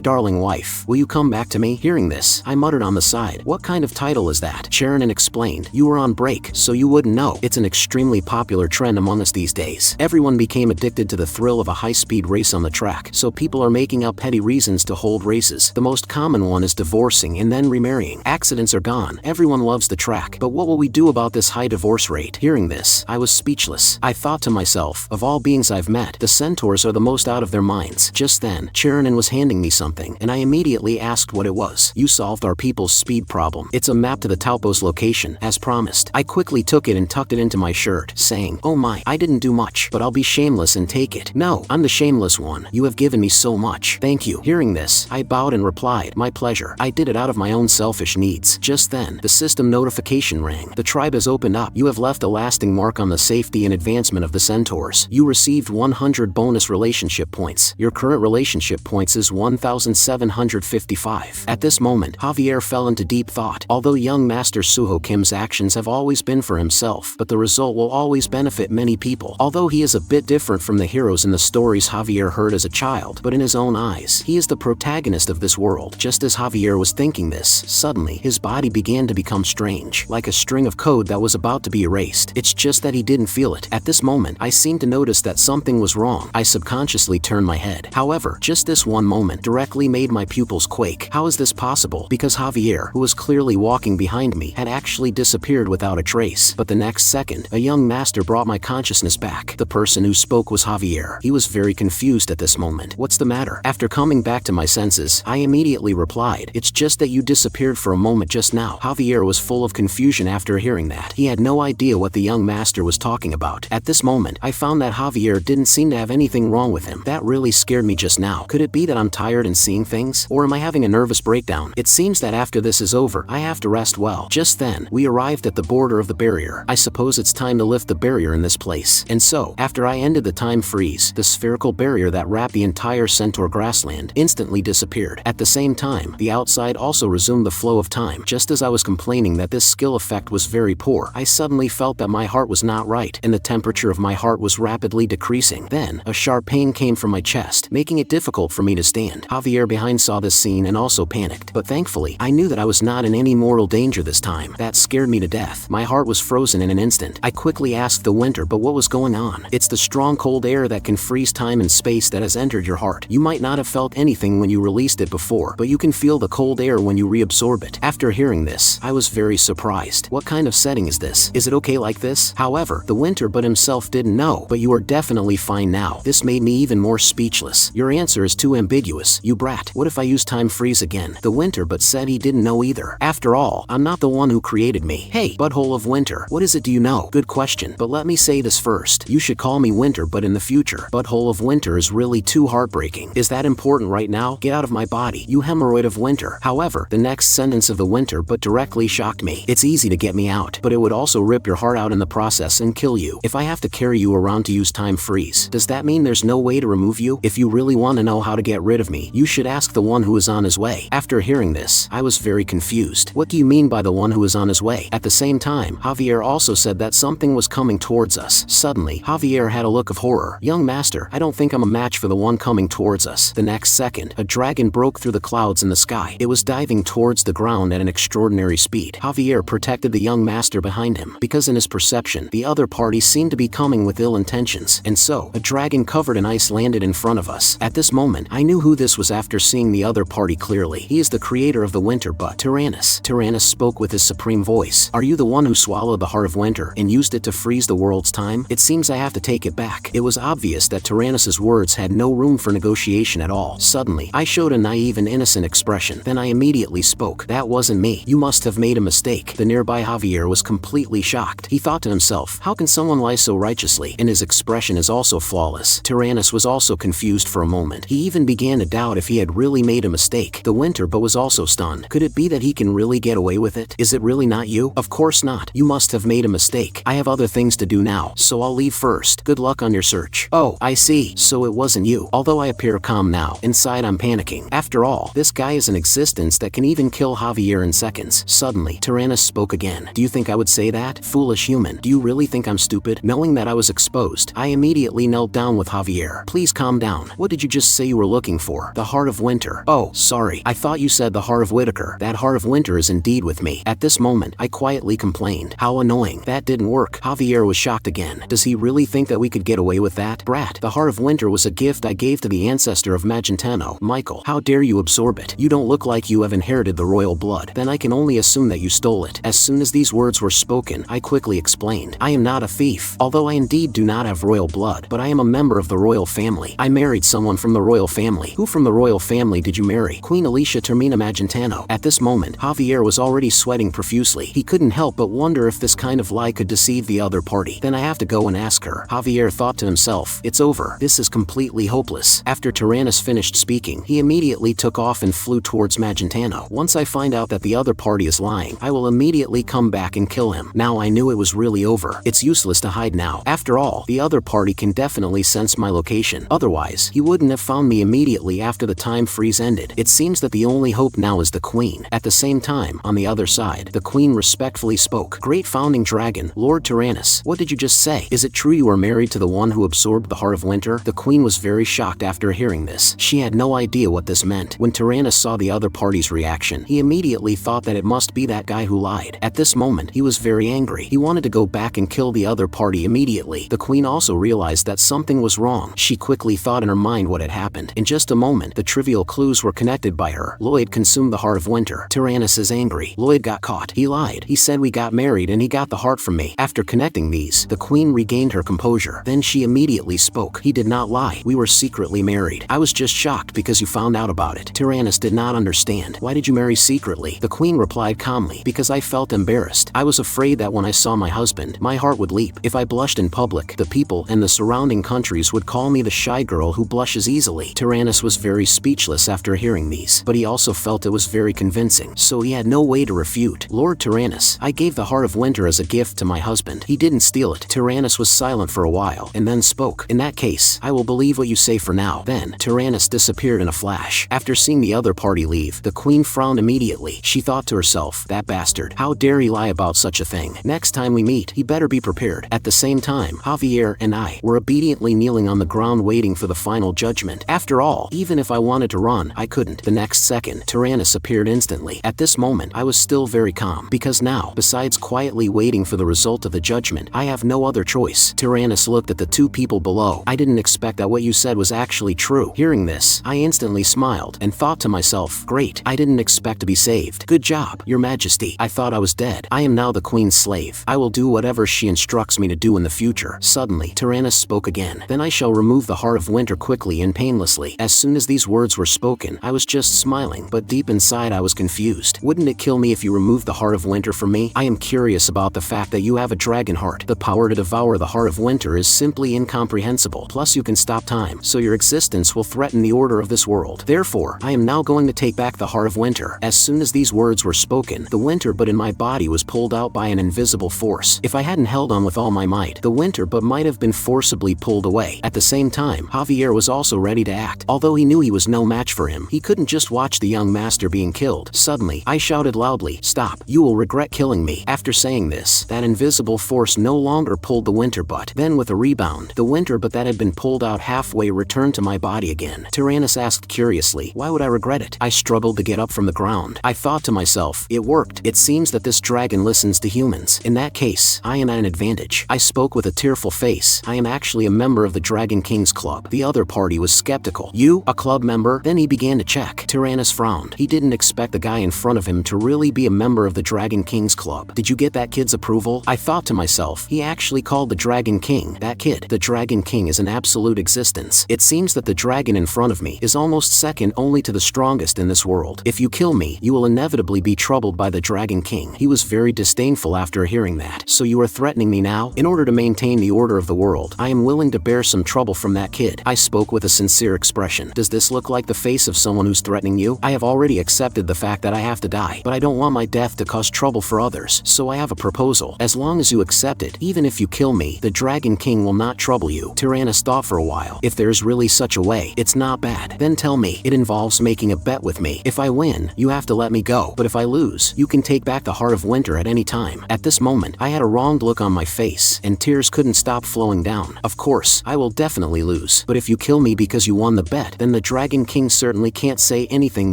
darling wife, will you come back to me? Hearing this, I muttered on the side. What kind of title is that? Cherrinan explained. You were on break, so you wouldn't know. It's an extremely popular trend among us these days. Everyone became addicted to the thrill of a high-speed race on the track, so people are making up petty reasons to hold races. The most common one is divorcing and then remarrying. Accidents are gone. Everyone loves the track, but what will we do about this high divorce rate? Hearing this, I was speechless. I thought to myself, of all beings I've met, the centaurs are the most out of their minds. Just then, Cherrinan was handing me something, and I immediately asked what it was. You solved our people's speed problem. It's a map to the Taupo's location, as promised. I quickly took it and tucked it into my shirt, saying, oh my, I didn't do much, but I'll be shameless and take it. No, I'm the shameless one. You have given me so much. Thank you. Hearing this, I bowed and replied, my pleasure. I did it out of my own selfish needs. Just then, the system notification rang. The tribe has opened up. You have left a lasting mark on the safety and advancement of the centaurs. You received 100 bonus relationship points. Your current relationship points is 1,755. At this moment, Javier fell into deep thought. Although young Master Suho Kim's actions have always been for himself, but the result will always benefit many people. Although he is a bit different from the heroes in the stories Javier heard as a child, but in his own eyes, he is the protagonist of this world. Just as Javier was thinking this, suddenly, his body began to become strange, like a string of code that was about to be erased. released. It's just that he didn't feel it. At this moment, I seemed to notice that something was wrong. I subconsciously turned my head. However, just this one moment directly made my pupils quake. How is this possible? Because Javier, who was clearly walking behind me, had actually disappeared without a trace. But the next second, a young master brought my consciousness back. The person who spoke was Javier. He was very confused at this moment. What's the matter? After coming back to my senses, I immediately replied, it's just that you disappeared for a moment just now. Javier was full of confusion after hearing that. He had no idea what the young master was talking about. At this moment, I found that Javier didn't seem to have anything wrong with him. That really scared me just now. Could it be that I'm tired and seeing things? Or am I having a nervous breakdown? It seems that after this is over, I have to rest well. Just then, we arrived at the border of the barrier. I suppose it's time to lift the barrier in this place. And so, after I ended the time freeze, the spherical barrier that wrapped the entire centaur grassland instantly disappeared. At the same time, the outside also resumed the flow of time. Just as I was complaining that this skill effect was very poor, I suddenly felt that my heart was not right, and the temperature of my heart was rapidly decreasing. Then, a sharp pain came from my chest, making it difficult for me to stand. Javier behind saw this scene and also panicked, but thankfully, I knew that I was not in any mortal danger this time. That scared me to death. My heart was frozen in an instant. I quickly asked the winter, but what was going on? It's the strong cold air that can freeze time and space that has entered your heart. You might not have felt anything when you released it before, but you can feel the cold air when you reabsorb it. After hearing this, I was very surprised. What kind of setting is this? Is it okay like this? However, the winter but himself didn't know. But you are definitely fine now. This made me even more speechless. Your answer is too ambiguous, you brat. What if I use time freeze again? The winter but said he didn't know either. After all, I'm not the one who created me. Hey, butthole of winter, what is it do you know? Good question, but let me say this first. You should call me winter but in the future. Butthole of winter is really too heartbreaking. Is that important right now? Get out of my body, you hemorrhoid of winter. However, the next sentence of the winter but directly shocked me. It's easy to get me out, but it would also rip your heart out in the process and kill you. If I have to carry you around to use time freeze, does that mean there's no way to remove you? If you really want to know how to get rid of me, you should ask the one who is on his way. After hearing this, I was very confused. What do you mean by the one who is on his way? At the same time, Javier also said that something was coming towards us. Suddenly, Javier had a look of horror. Young master, I don't think I'm a match for the one coming towards us. The next second, a dragon broke through the clouds in the sky. It was diving towards the ground at an extraordinary speed. Javier protected the young master behind him, because in his perception, the other party seemed to be coming with ill intentions. And so, a dragon covered in ice landed in front of us. At this moment, I knew who this was after seeing the other party clearly. He is the creator of the winter but Tyrannus. Tyrannus spoke with his supreme voice. Are you the one who swallowed the heart of winter and used it to freeze the world's time? It seems I have to take it back. It was obvious that Tyrannus's words had no room for negotiation at all. Suddenly, I showed a naive and innocent expression. Then I immediately spoke. That wasn't me. You must have made a mistake. The nearby Javier was completely shocked. He thought to himself, how can someone lie so righteously? And his expression is also flawless. Tyrannus was also confused for a moment. He even began to doubt if he had really made a mistake. The winter but was also stunned. Could it be that he can really get away with it? Is it really not you? Of course not. You must have made a mistake. I have other things to do now, so I'll leave first. Good luck on your search. Oh, I see. So it wasn't you. Although I appear calm now, inside I'm panicking. After all, this guy is an existence that can even kill Javier in seconds. Suddenly, Tyrannus spoke again. Do you think I would say that? Foolish human. Do you really think I'm stupid? Knowing that I was exposed, I immediately knelt down with Javier. Please calm down. What did you just say you were looking for? The heart of winter. Oh, sorry. I thought you said the heart of Whitaker. That heart of winter is indeed with me. At this moment, I quietly complained. How annoying. That didn't work. Javier was shocked again. Does he really think that we could get away with that? Brat, the heart of winter was a gift I gave to the ancestor of Magentano. Michael, how dare you absorb it? You don't look like you have inherited the royal blood. Then I can only assume that you stole it. As soon as these words were spoken, I quickly explained. I am not a thief. Although I indeed do not have royal blood, but I am a member of the royal family. I married someone from the royal family. Who from the royal family did you marry? Queen Alicia Termina Magentano. At this moment, Javier was already sweating profusely. He couldn't help but wonder if this kind of lie could deceive the other party. Then I have to go and ask her. Javier thought to himself, it's over. This is completely hopeless. After Tyrannus finished speaking, he immediately took off and flew towards Magentano. Once I find out that the other party is lying, I will immediately come back and kill him. Now I knew it was really over. It's useless to hide now. After all, the other party can definitely sense my location. Otherwise, he wouldn't have found me immediately after the time freeze ended. It seems that the only hope now is the queen. At the same time, on the other side, the queen respectfully spoke. Great founding dragon, Lord Tyrannus, what did you just say? Is it true you are married to the one who absorbed the heart of winter? The queen was very shocked after hearing this. She had no idea what this meant. When Tyrannus saw the other party's reaction, he immediately thought that it must be that guy who lied. At this moment, he was very angry. He wanted wanted to go back and kill the other party immediately. The queen also realized that something was wrong. She quickly thought in her mind what had happened. In just a moment, the trivial clues were connected by her. Lloyd consumed the heart of winter. Tyrannus is angry. Lloyd got caught. He lied. He said we got married and he got the heart from me. After connecting these, the queen regained her composure. Then she immediately spoke. He did not lie. We were secretly married. I was just shocked because you found out about it. Tyrannus did not understand. Why did you marry secretly? The queen replied calmly. Because I felt embarrassed. I was afraid that when I saw my husband, my heart would leap. If I blushed in public, the people and the surrounding countries would call me the shy girl who blushes easily. Tyrannus was very speechless after hearing these, but he also felt it was very convincing, so he had no way to refute. Lord Tyrannus, I gave the heart of winter as a gift to my husband. He didn't steal it. Tyrannus was silent for a while, and then spoke. In that case, I will believe what you say for now. Then, Tyrannus disappeared in a flash. After seeing the other party leave, the queen frowned immediately. She thought to herself, that bastard. How dare he lie about such a thing? Next time we meet, he better be prepared. At the same time, Javier and I were obediently kneeling on the ground waiting for the final judgment. After all, even if I wanted to run, I couldn't. The next second, Tyrannus appeared instantly. At this moment, I was still very calm, because now, besides quietly waiting for the result of the judgment, I have no other choice. Tyrannus looked at the two people below. I didn't expect that what you said was actually true. Hearing this, I instantly smiled and thought to myself, great, I didn't expect to be saved. Good job, Your Majesty. I thought I was dead. I am now the queen's slave. I will do whatever she instructs me to do in the future. Suddenly, Tyrannus spoke again. Then I shall remove the heart of winter quickly and painlessly. As soon as these words were spoken, I was just smiling, but deep inside I was confused. Wouldn't it kill me if you removed the heart of winter from me? I am curious about the fact that you have a dragon heart. The power to devour the heart of winter is simply incomprehensible. Plus you can stop time, so your existence will threaten the order of this world. Therefore, I am now going to take back the heart of winter. As soon as these words were spoken, the winter but in my body was pulled out by an invisible force. If I hadn't held on with all my might, the winter but might have been forcibly pulled away. At the same time, Javier was also ready to act. Although he knew he was no match for him, he couldn't just watch the young master being killed. Suddenly, I shouted loudly, stop, you will regret killing me. After saying this, that invisible force no longer pulled the winter but. Then with a rebound, the winter but that had been pulled out halfway returned to my body again. Tyrannus asked curiously, why would I regret it? I struggled to get up from the ground. I thought to myself, it worked. It seems that this dragon listens to humans. In that case, I am at an advantage. I spoke with a tearful face. I am actually a member of the Dragon King's Club. The other party was skeptical. You, a club member? Then he began to check. Tyrannus frowned. He didn't expect the guy in front of him to really be a member of the Dragon King's Club. Did you get that kid's approval? I thought to myself, he actually called the Dragon King that kid. The Dragon King is an absolute existence. It seems that the dragon in front of me is almost second only to the strongest in this world. If you kill me, you will inevitably be troubled by the Dragon King. He was very disdainful after hearing that. So you are threatening me now? In order to maintain the order of the world, I am willing to bear some trouble from that kid. I spoke with a sincere expression. Does this look like the face of someone who's threatening you? I have already accepted the fact that I have to die, but I don't want my death to cause trouble for others. So I have a proposal. As long as you accept it, even if you kill me, the Dragon King will not trouble you. Tyrannus thought for a while. If there's really such a way, it's not bad. Then tell me. It involves making a bet with me. If I win, you have to let me go. But if I lose, you can take back the heart of winter at any time. At this moment, I had a wronged look on my face, and tears couldn't stop flowing down. Of course, I will definitely lose. But if you kill me because you won the bet, then the Dragon King certainly can't say anything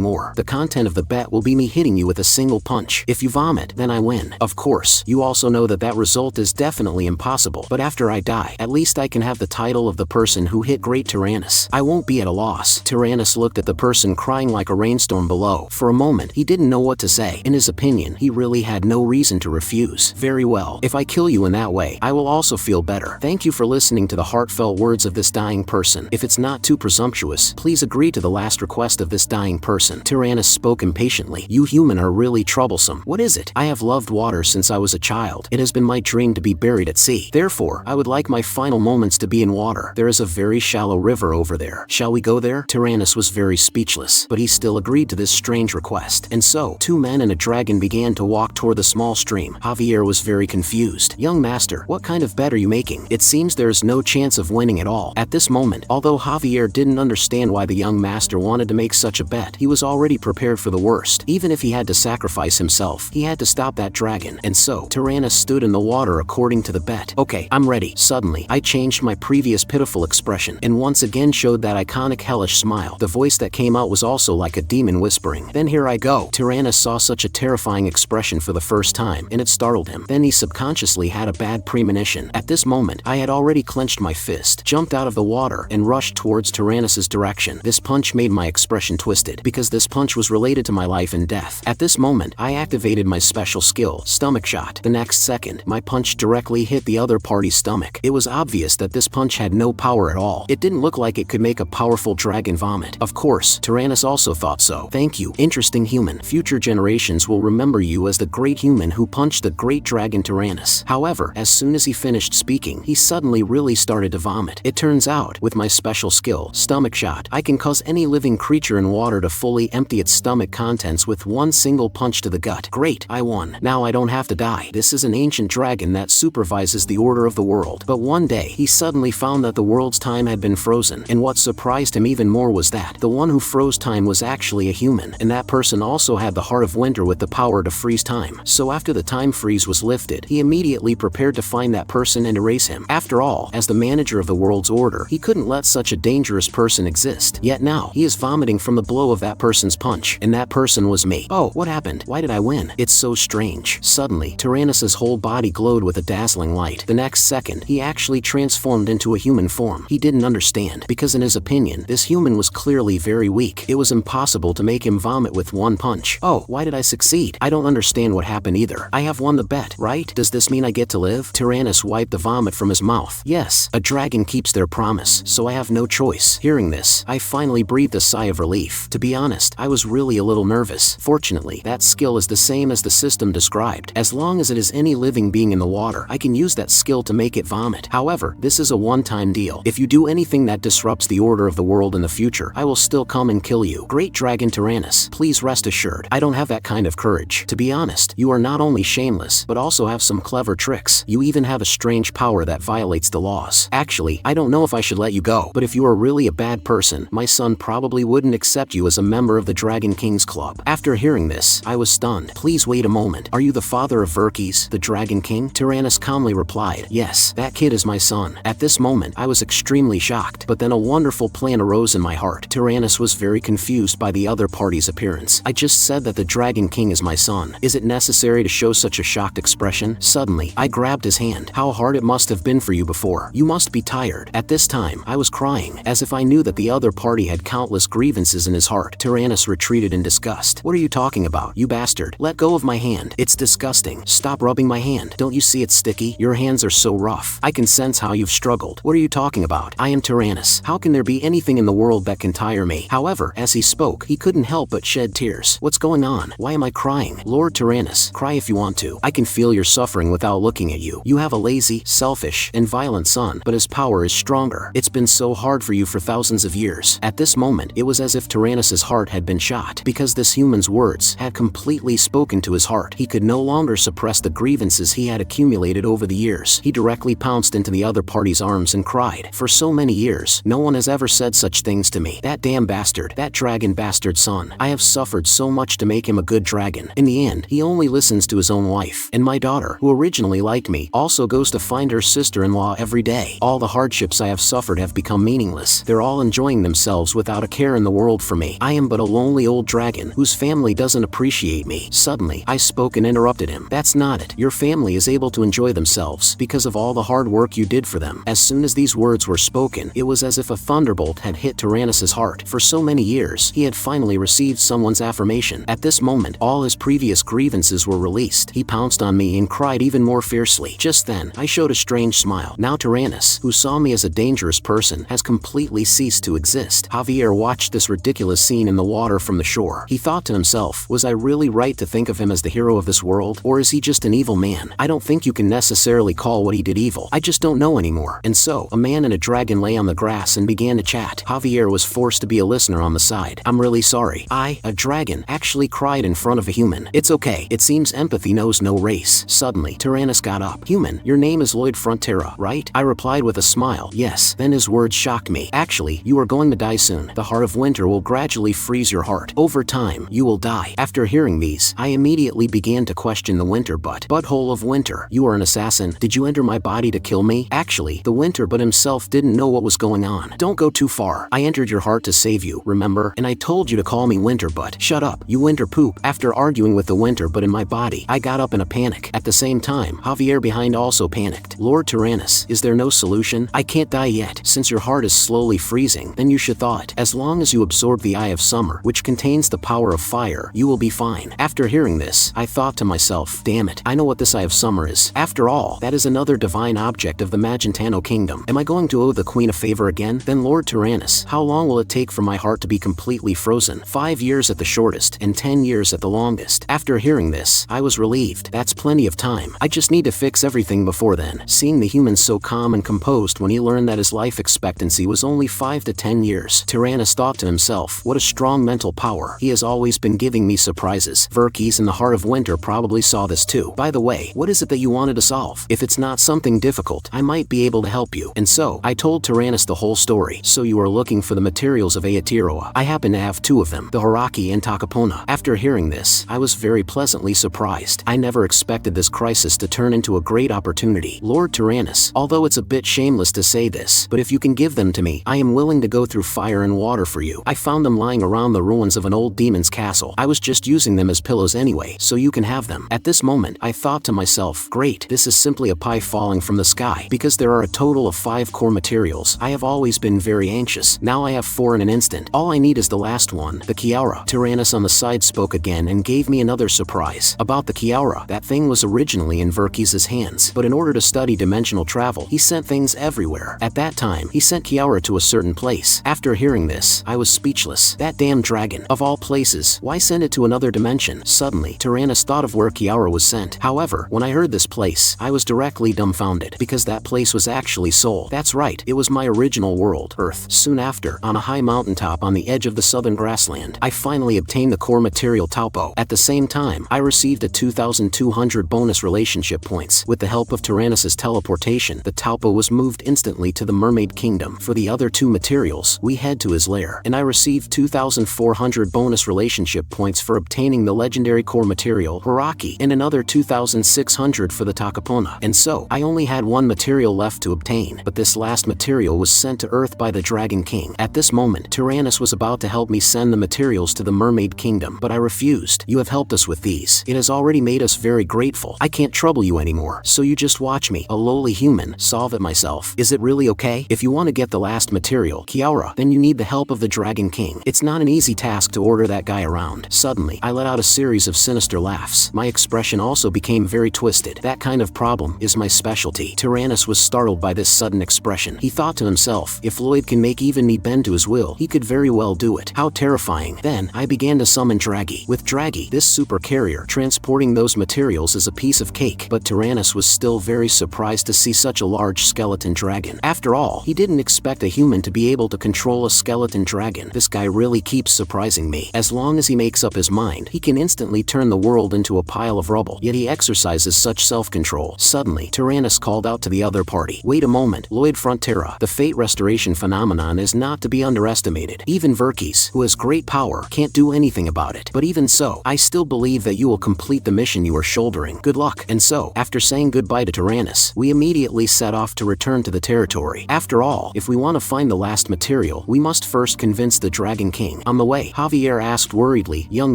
more. The content of the bet will be me hitting you with a single punch. If you vomit, then I win. Of course, you also know that that result is definitely impossible. But after I die, at least I can have the title of the person who hit Great Tyrannus. I won't be at a loss. Tyrannus looked at the person crying like a rainstorm below. For a moment, he didn't know what to say. In his opinion, he really had no reason to refuse. Very well. If I kill you in that way, I will also feel better. Thank you for listening to the heartfelt words of this dying person. If it's not too presumptuous, please agree to the last request of this dying person. Tyrannus spoke impatiently. You human are really troublesome. What is it? I have loved water since I was a child. It has been my dream to be buried at sea. Therefore, I would like my final moments to be in water. There is a very shallow river over there. Shall we go there? Tyrannus was very speechless, but he still agreed to this strange request. And so, two men and a dragon began to walk toward the small stream. Javier was very confused. Young master, what kind of bet are you making? It seems there is no chance of winning at all. At this moment, although Javier didn't understand why the young master wanted to make such a bet, he was already prepared for the worst. Even if he had to sacrifice himself, he had to stop that dragon. And so, Tyrannus stood in the water according to the bet. Okay, I'm ready. Suddenly, I changed my previous pitiful expression, and once again showed that iconic hellish smile. The voice that came out was also like a demon whispering. Then here I go. Tyrannus saw such a terrifying expression for the first time, and it startled him. Then he subconsciously had a bad premonition. At this moment, I had already clenched my fist, jumped out of the water, and rushed towards Tyrannus's direction. This punch made my expression twisted, because this punch was related to my life and death. At this moment, I activated my special skill, stomach shot. The next second, my punch directly hit the other party's stomach. It was obvious that this punch had no power at all. It didn't look like it could make a powerful dragon vomit. Of course, Tyrannus also thought so. Thank you, interesting human. Future generations will remember you as the great human who punched the great dragon Tyrannus. However, as soon as he finished speaking, he suddenly really started to vomit. It turns out, with my special skill, stomach shot, I can cause any living creature in water to fully empty its stomach contents with one single punch to the gut. Great, I won. Now I don't have to die. This is an ancient dragon that supervises the order of the world. But one day, he suddenly found that the world's time had been frozen, and what surprised him even more was that the one who froze time was actually a human, and that person also had the heart of winter with the power to freeze time. So after the time freeze was lifted, he immediately prepared to find that person and erase him. After all, as the manager of the world's order, he couldn't let such a dangerous person exist. Yet now, he is vomiting from the blow of that person's punch, and that person was me. Oh, what happened? Why did I win? It's so strange. Suddenly, Tyrannus's whole body glowed with a dazzling light. The next second, he actually transformed into a human form. He didn't understand, because in his opinion, this human was clearly very weak. It was impossible to make him vomit with one punch. Oh, why did I succeed? I don't understand what happened either. I have won the bet, right? Does this mean I get to live? Tyrannus wiped the vomit from his mouth. Yes, a dragon keeps their promise, so I have no choice. Hearing this, I finally breathed a sigh of relief. To be honest, I was really a little nervous. Fortunately, that skill is the same as the system described. As long as it is any living being in the water, I can use that skill to make it vomit. However, this is a one-time deal. If you do anything that disrupts the order of the world in the future, I will still come and kill you. Great Dragon Tyrannus, please rest assured, I don't have that kind of courage. To be honest, you are not only shameless, but also have some clever tricks. You even have a strange power that violates the laws. Actually, I don't know if I should let you go, but if you are really a bad person, my son probably wouldn't accept you as a member of the Dragon King's Club. After hearing this, I was stunned. Please wait a moment. Are you the father of Verkis, the Dragon King? Tyrannus calmly replied, yes, that kid is my son. At this moment, I was extremely shocked, but then a wonderful plan arose in my heart. Tyrannus was very confused by the other party's appearance. I just said that the Dragon King is my son. Is it necessary to show such a shocked expression? Suddenly, I grabbed his hand. How hard it must have been for you before. You must be tired. At this time, I was crying, as if I knew that the other party had countless grievances in his heart. Tyrannus retreated in disgust. What are you talking about, you bastard? Let go of my hand. It's disgusting. Stop rubbing my hand. Don't you see it's sticky? Your hands are so rough. I can sense how you've struggled. What are you talking about? I am Tyrannus. How can there be anything in the world that can tire me? However, as he spoke, he couldn't help but shed tears. What's going on? Why am I crying? Lord Tyrannus, cry if you want to. I can feel your suffering without looking at you. You have a lazy, selfish, and violent son, but his power is stronger. It's been so hard for you for thousands of years. At this moment, it was as if Tyrannus's heart had been shot, because this human's words had completely spoken to his heart. He could no longer suppress the grievances he had accumulated over the years. He directly pounced into the other party's arms and cried, for so many years, no one has ever said such things to me. That damn bastard, that dragon bastard son. I have suffered so much to make him a good dragon. In the end, he only listens to his own wife. And my daughter, who originally liked me, also goes to find her sister-in-law every day. All the hardships I have suffered have become meaningless. They're all enjoying themselves without a care in the world for me. I am but a lonely old dragon whose family doesn't appreciate me. Suddenly, I spoke and interrupted him. That's not it. Your family is able to enjoy themselves because of all the hard work you did for them. As soon as these words were spoken, it was as if a thunderbolt had hit Tyrannus's heart. For so many years, he had finally received someone's affirmation. At this moment, all his previous grievances were released. He pounced on me and cried even more fiercely. Just then, I showed a strange smile. Now Tyrannus, who saw me as a dangerous person, has completely ceased to exist. Javier watched this ridiculous scene in the water from the shore. He thought to himself, was I really right to think of him as the hero of this world? Or is he just an evil man? I don't think you can necessarily call what he did evil. I just don't know anymore. And so, a man and a dragon lay on the grass and began to chat. Javier was forced to be a listener on the side. I'm really sorry. I, a dragon, actually cried in front of a human. It's okay. It seems empathy knows no race. Suddenly, Tyrannus got up. Human, your name is Lloyd Frontera, right? I replied with a smile. Yes. Then his words shocked me. Actually, you are going to die soon. The heart of winter will gradually freeze your heart. Over time, you will die. After hearing these, I immediately began to question the winter butthole of winter. You are an assassin. Did you enter my body to kill me? Actually, the winter but himself didn't know what was going on. Don't go too far. I entered your heart to save you, remember? And I told you to call me winter butt. Shut up, you winter poop. After arguing with the winter but in my body, I got up in a panic. At the same time, Javier behind also panicked. Lord Tyrannus, is there no solution? I can't die yet. Since your heart is slowly freezing, then you should thought, as long as you absorb the Eye of Summer, which contains the power of fire, you will be fine. After hearing this, I thought to myself, damn it, I know what this Eye of Summer is. After all, that is another divine object of the Magentano kingdom. Am I going to owe the queen a favor again? Then Lord Tyrannus, how long will it take for my heart to be completely frozen? 5 years at the shortest, and 10 years at the longest. After hearing this, I was relieved. That's plenty of time. I just need to fix everything before then. Seeing the humans so calm and composed when he learned that his life expectancy was only 5 to 10 years, Tyrannus thought to himself, what a strong mental power. He has always been giving me surprises. Verkis in the heart of winter probably saw this too. By the way, what is it that you wanted to solve? If it's not something difficult, I might be able to help you. And so, I told Tyrannus the whole story. So you are looking for the materials of Aotearoa. I happen to have 2 of them, the Haraki and Takapona. After hearing this, I was very pleasantly surprised. I never expected this crisis to turn into a great opportunity. Lord Tyrannus, although it's a bit shameless to say this, but if you can give them to me, I am willing to go through fire and water for you. I found them lying around the ruins of an old demon's castle. I was just using them as pillows anyway, so you can have them. At this moment, I thought to myself, great, this is simply a pie falling from the sky, because there are a total of 5 core materials. I have always been very anxious. Now I have 4 in an instant. All I need is the last one, the Kiaura. Tyrannus on the side spoke again and gave me another surprise. About the Kiaura, that thing was originally in Verkis' hands, but in order to study dimensional travel, he sent things everywhere. At that time, he sent Kiaura to a certain place. After hearing this, I was speechless. That damn dragon. Of all places, why send it to another dimension? Suddenly, Tyrannus thought of where Kiaura was sent. However, when I heard this place, I was directly dumbfounded, because that place was actually Seoul. That's right, it was my original world, Earth. Soon after, on a high mountaintop on the edge of the southern grassland, I finally obtained the core material Taupo. At the same time, I received a 2,200 bonus relationship points. With the help of Tyrannus' teleportation, the Taupo was moved instantly to the Mermaid Kingdom. For the other 2 materials, we head to his lair, and I received 2,400 bonus relationship points for obtaining the legendary core material Haraki, and another 2,600 for the Takapona. And so, I only had 1 material left to obtain, but this last material was sent to Earth by the Dragon King. At this moment, Tyrannus was about to help me send the materials to the Mermaid Kingdom, but I refused. You have helped us with these. It has already made us very grateful. I can't trouble you anymore, so you just watch me, a lowly human, solve it myself. Is it really okay? If you want to get the last material, Kiaura, then you need the help of the Dragon King. It's not an easy task to order that guy around. Suddenly, I let out a series of sinister laughs. My expression also became very twisted. That kind of problem is my specialty. Tyrannus was startled by this sudden expression. He thought to himself, if Lloyd can make even me bend to his will, he could very well do it. How terrifying. Then, I began to summon Draghi. With Draghi, this super carrier, transporting those materials is a piece of cake, but Tyrannus was still very surprised to see such a large skeleton dragon. After all, he didn't expect a human to be able to control a skeleton dragon. This guy really keeps surprising me. As long as he makes up his mind, he can instantly turn the world into a pile of rubble, yet he exercises such self-control. Suddenly, Tyrannus called out to the other party, wait a moment, Lloyd Frontera. The fate restoration phenomenon is not to be underestimated. Even Verkis, who has great power, can't do anything about it. But even so, I still believe that you will complete the mission you are shouldering. Good luck. And so, after saying goodbye to Tyrannus, we immediately set off to return to the territory. After all, if we want to find the last material, we must first convince the Dragon King. On the way, Javier asked worriedly, young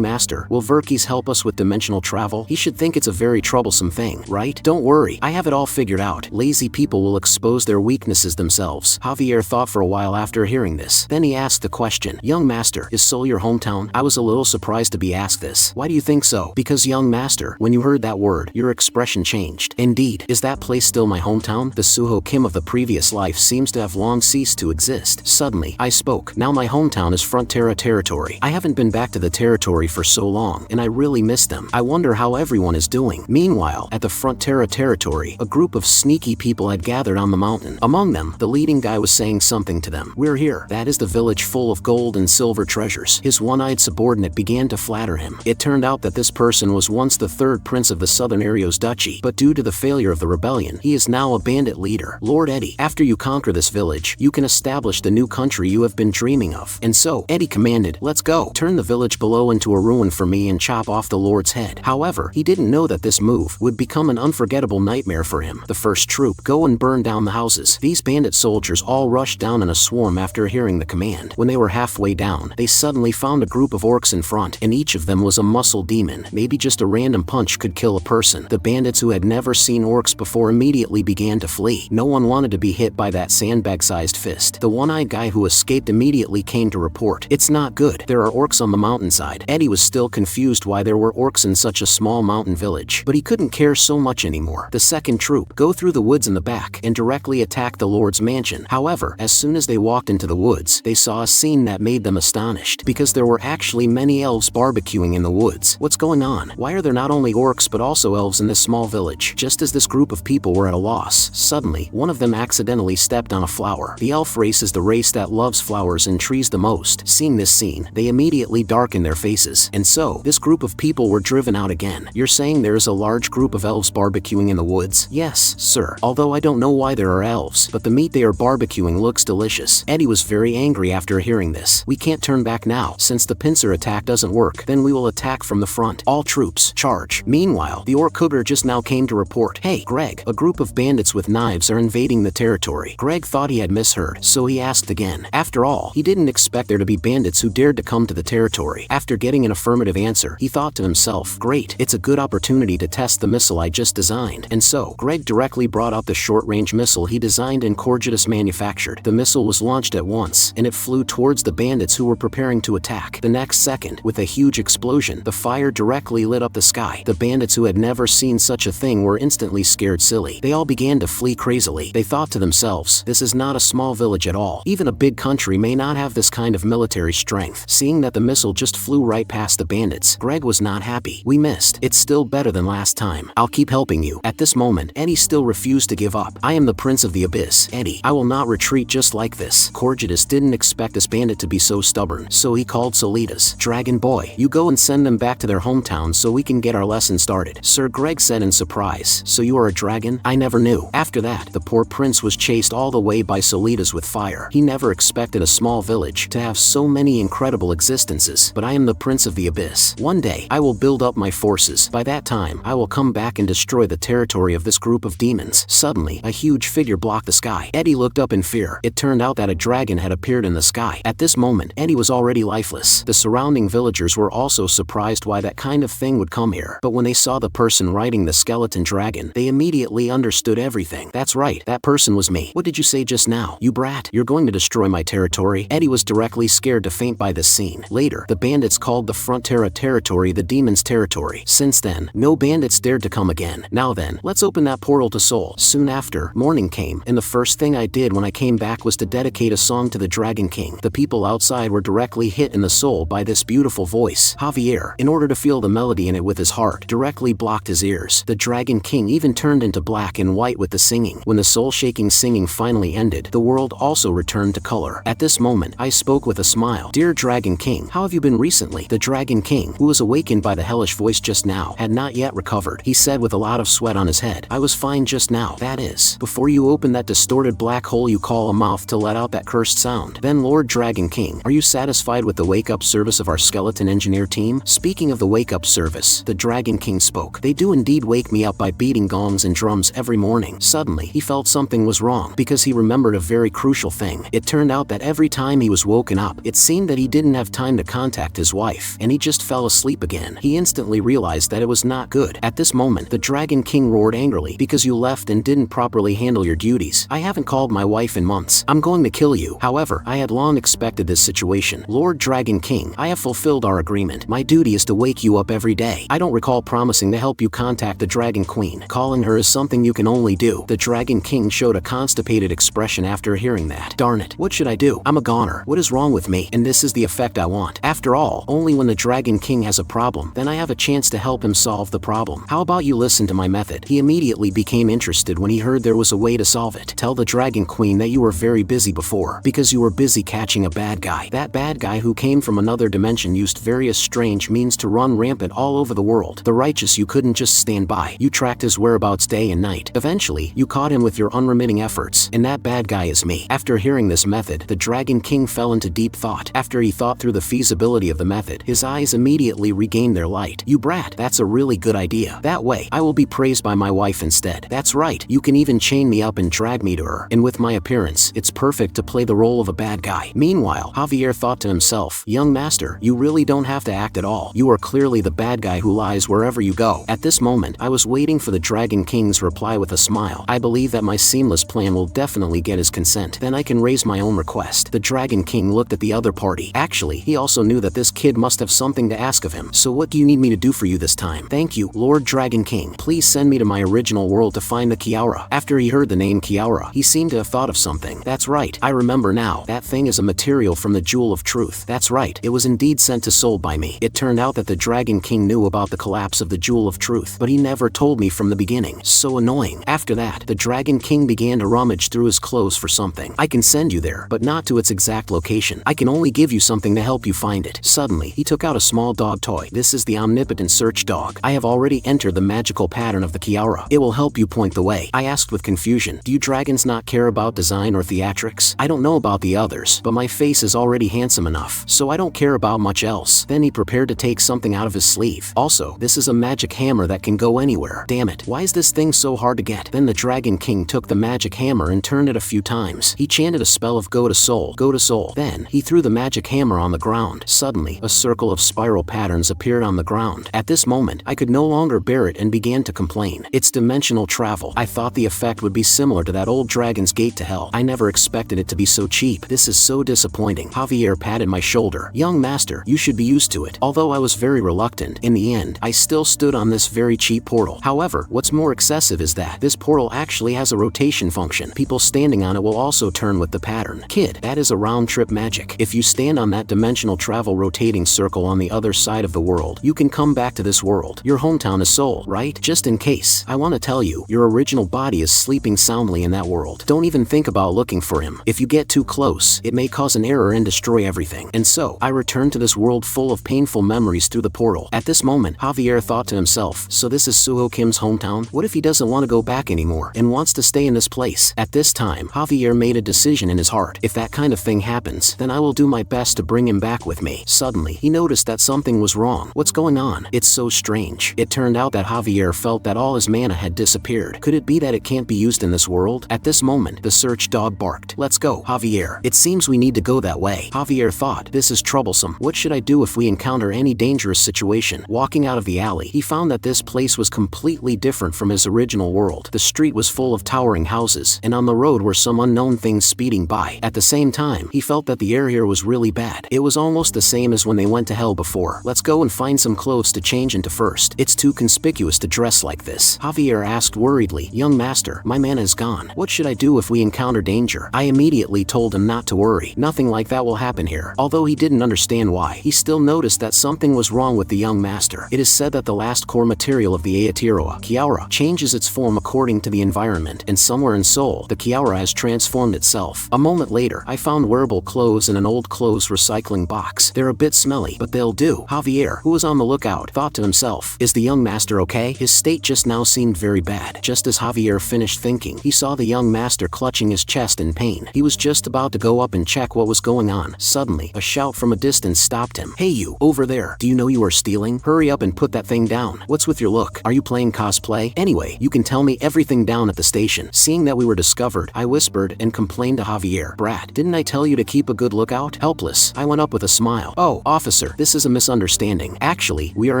master, will Verkis help us with dimensional travel? He should think it's a very troublesome thing, right? Don't worry, I have it all figured out. Lazy people will expose their weaknesses themselves. Javier thought for a while after hearing this. Then he asked the question, young master, is Seoul your hometown? I was a little surprised to be asked this. Why do you think so? Because young master, when you heard that word, your expression changed. Indeed, is that place still my hometown? The Suho Kim of the previous life seems to have long ceased to exist. Suddenly, I spoke. Now my hometown is Frontera territory. I haven't been back to the territory for so long, and I really miss them. I wonder how everyone is doing. Meanwhile, at the Frontera territory, a group of sneaky people had gathered on the mountain. Among them, the leading guy was saying something to them. We're here. That is the village full of gold and silver treasures. His one-eyed subordinate began to flatter him. It turned out that this person was once the 3rd prince of the Southern Arios Duchy, but due to the failure of the rebellion, he is now a bandit leader. Lord Eddie, after you conquer this village, you can establish the new country you have been dreaming of. And so, Eddie commanded, let's go. Turn the village below into a ruin for me and chop off the Lord's head. However, he didn't know that this move would become an unforgettable nightmare for him. The first troop, go and burn down the houses. These bandit soldiers all rushed down in a swarm after hearing the command. When they were halfway down, they suddenly found a group of orcs in front, and each of them was a muscle demon. Maybe just a random punch could kill a person. The bandits who had never seen orcs before immediately began to flee. No one wanted to be hit by that sandbag-sized fist. The one-eyed guy who escaped immediately came to report. It's not good. There are orcs on the mountainside. Eddie was still confused why there were orcs in such a small mountain village, but he couldn't care so much anymore. The second troop go through the woods in the back and directly attack the Lord's mansion. However, as soon as they walked into the woods, they saw a scene that made them astonished, because there were actually many elves barbecuing in the woods. What's going on? Why are there not only orcs but also elves in this small village? Just as this group of people were at a loss, suddenly, one of them accidentally stepped on a flower. The elf race is the race that loves flowers and trees the most. Seeing this scene, they immediately darkened their faces. And so, this group of people were driven out again. You're saying there is a large group of elves barbecuing in the woods? Yes, sir. Although I don't know why there are elves, but the meat they are barbecuing looks delicious. Eddie was very angry after hearing this. We can't turn back now. Since the pincer attack doesn't work, then we will attack from the front. All troops, charge. Meanwhile, the orc cougar just now came to report. Hey, Greg, a group of bandits with knives are invading the territory. Greg thought he had misheard, so he asked again. After all, he didn't expect there to be bandits who dared to come to the territory. After getting an affirmative answer, he thought to himself, great, it's a good opportunity to test the missile I just designed. And so, Greg directly brought out the short-range missile he designed and Corgetus manufactured. The missile was launched at once, and it flew towards the bandits who were preparing to attack. The next second, with a huge explosion, the fire directly lit up the sky. The bandits who had never seen such a thing were instantly scared silly. They all began to flee crazily. They thought to themselves, this is not a small village at all. Even a big country may not have this kind of military strength. Seeing that the missile just flew right past the bandits, Greg was not happy. We missed. It's still better than last time. I'll keep helping you. At this moment, Eddie still refused to give up. I am the Prince of the Abyss, Eddie. I will not retreat just like this. Corgetus didn't expect this bandit to be so stubborn, so he called Solitas. Dragon boy, you go and send them back to their hometown so we can get our lesson started. Sir Greg said in surprise. So you are a dragon? I never knew. After that, the poor prince was chased all the way by Solitas with fire. He never expected a small village to have so many incredible existences. But I am the Prince of the Abyss. One day, I will build up my forces. By that time, I will come back and destroy the territory of this group of demons. Suddenly, a huge figure blocked the sky. Eddie looked up in fear. It turned out that a dragon had appeared in the sky. At this moment, Eddie was already lifeless. The surrounding villagers were also surprised why that kind of thing would come here. But when they saw the person riding the skeleton dragon, they immediately understood everything. That's right, that person was me. What did you say just now? You brat, you're going to destroy my territory? Eddie was directly scared to faint by this scene. Later, the bandits called the Frontera territory the Demon's Territory. Since then, no bandits dared to come again. Now then, let's open that portal to Seoul. Soon after, morning came, and the first thing I did when I came back was to dedicate a song to the Dragon King. The people outside were directly hit in the soul by this beautiful voice. Javier, in order to feel the melody in it with his heart, directly blocked his ears. The Dragon King even turned into black and white with the singing. When the soul-shaking singing finally ended, the world also returned to color. At this moment, I spoke with a smile. Dear Dragon King, how have you been recently? The Dragon King, who was awakened by the hellish voice just now, had not yet recovered. He said with a lot of sweat on his head, I was fine just now. That is, before you opened that distorted black hole you call a mouth to let out that cursed sound. Then Lord Dragon King, are you satisfied with the wake-up service of our skeleton engineer team? Speaking of the wake-up service, the Dragon King spoke. They do indeed wake me up by beating gongs and drums every morning. Suddenly, he felt something was wrong, because he remembered a very crucial thing. It turned out that every time he was woken up, it seemed that he didn't have time to contact his wife, and he just fell asleep again. He instantly realized that it was not good. At this moment, the Dragon King roared angrily, because you left and didn't properly handle your duties. I haven't called my wife in months. I'm going to kill you. However, I had long expected this situation. Lord Dragon King, I have fulfilled our agreement. My duty is to wake you up every day. I don't recall promising to help you contact the Dragon Queen. Calling her is something you can only do. The Dragon King showed a constipated expression after hearing that. Darn it, what should I do? I'm a goner. What is wrong with me? And this is the effect I want. After all, only when the Dragon King has a problem, then I have a chance to help him solve the problem. How about you listen to my method? He immediately became interested when he heard there was a way to solve it. Tell the Dragon Queen that you were very busy before, because you were busy catching a bad guy. That bad guy who came from another dimension used various strange means to run rampant all over the world. The righteous you couldn't just stand by. You tracked his whereabouts day and night. Eventually, you caught him with your unremitting efforts, and that bad guy is me. After hearing this method, the Dragon King fell into deep thought. After he thought through the feasibility of the method, his eyes immediately regained their light. You brat, that's a really good idea. That way, I will be praised by my wife instead. That's right, you can even chain me up and drag me to her. And with my appearance, it's perfect to play the role of a bad guy. Meanwhile, Javier thought to himself, young master, you really don't have to act at all. You are clearly the bad guy who lies wherever you go. go. At this moment, I was waiting for the Dragon King's reply with a smile. I believe that my seamless plan will definitely get his consent. Then I can raise my own request. The Dragon King looked at the other party. Actually, he also knew that this kid must have something to ask of him. So what do you need me to do for you this time? Thank you, Lord Dragon King. Please send me to my original world to find the Kiaura. After he heard the name Kiaura, he seemed to have thought of something. That's right, I remember now. That thing is a material from the Jewel of Truth. That's right, it was indeed sent to Seoul by me. It turned out that the Dragon King knew about the collapse of the Jewel of Truth, but he never told me from the beginning. So annoying. After that, the Dragon King began to rummage through his clothes for something. I can send you there, but not to its exact location. I can only give you something to help you find it. Suddenly, he took out a small dog toy. This is the omnipotent search dog. I have already entered the magical pattern of the Kiaura. It will help you point the way. I asked with confusion, do you dragons not care about design or theatrics? I don't know about the others, but my face is already handsome enough, so I don't care about much else. Then he prepared to take something out of his sleeve. Also, this is a magic hammer that can go anywhere. Damn it, why is this thing so hard to get? Then the Dragon King took the magic hammer and turned it a few times. He chanted a spell of go to Seoul, go to Seoul. Then, he threw the magic hammer on the ground. Suddenly, a circle of spiral patterns appeared on the ground. At this moment, I could no longer bear it and began to complain. It's dimensional travel. I thought the effect would be similar to that old Dragon's Gate to Hell. I never expected it to be so cheap. This is so disappointing. Javier patted my shoulder. Young master, you should be used to it. Although I was very reluctant, in the end, I still stood on this very cheap portal. However, what's more excessive is that this portal actually has a rotation function. People standing on it will also turn with the pattern. Kid, that is a round trip magic. If you stand on that dimensional travel rotating circle on the other side of the world, you can come back to this world. Your hometown is Seoul, right? Just in case, I want to tell you, your original body is sleeping soundly in that world. Don't even think about looking for him. If you get too close, it may cause an error and destroy everything. And so, I returned to this world full of painful memories through the portal. At this moment, Javier thought to himself, so this is Suho Kim's hometown? What if he doesn't want to go back anymore and wants to stay in this place? At this time, Javier made a decision in his heart. If that kind of thing happens, then I will do my best to bring him back with me. Suddenly, he noticed that something was wrong. What's going on? It's so strange. It turned out that Javier felt that all his mana had disappeared. Could it be that it can't be used in this world? At this moment, the search dog barked. Let's go, Javier. It seems we need to go that way. Javier thought, this is troublesome. What should I do if we encounter any dangerous situation? Walking out of the alley, he found that this place was completely different from his original world. The street was full of towering houses, and on the road were some unknown things speeding by. At the same time, he felt that the air here was really bad. It was almost the same as when they went to hell before. Let's go and find some clothes to change into first. It's too conspicuous to dress like this. Javier asked worriedly, young master, my mana is gone. What should I do if we encounter danger? I immediately told him not to worry. Nothing like that will happen here. Although he didn't understand why, he still noticed that something was wrong with the young master. It is said that the last core material of the Aotearoa, Kiaura, changes its form according to the environment, and somewhere in Seoul, the Kiaura has transformed itself. A moment later, I found wearable clothes in an old clothes recycling box. They're a bit smelly, but they'll do. Javier, who was on the lookout, thought to himself, is the young master okay? His state just now seemed very bad. Just as Javier finished thinking, he saw the young master clutching his chest in pain. He was just about to go up and check what was going on. Suddenly, a shout from a distance stopped him. Hey you, over there, do you know you are stealing? Hurry up and put that thing down. What's with your look? Are you playing cosplay? Anyway, you can tell me everything down at the station. Seeing that we were discovered, I whispered and complained to Javier. Brat, didn't I tell you to keep a good lookout? Helpless, I went up with a smile. Oh, officer, this is a misunderstanding. Actually, we are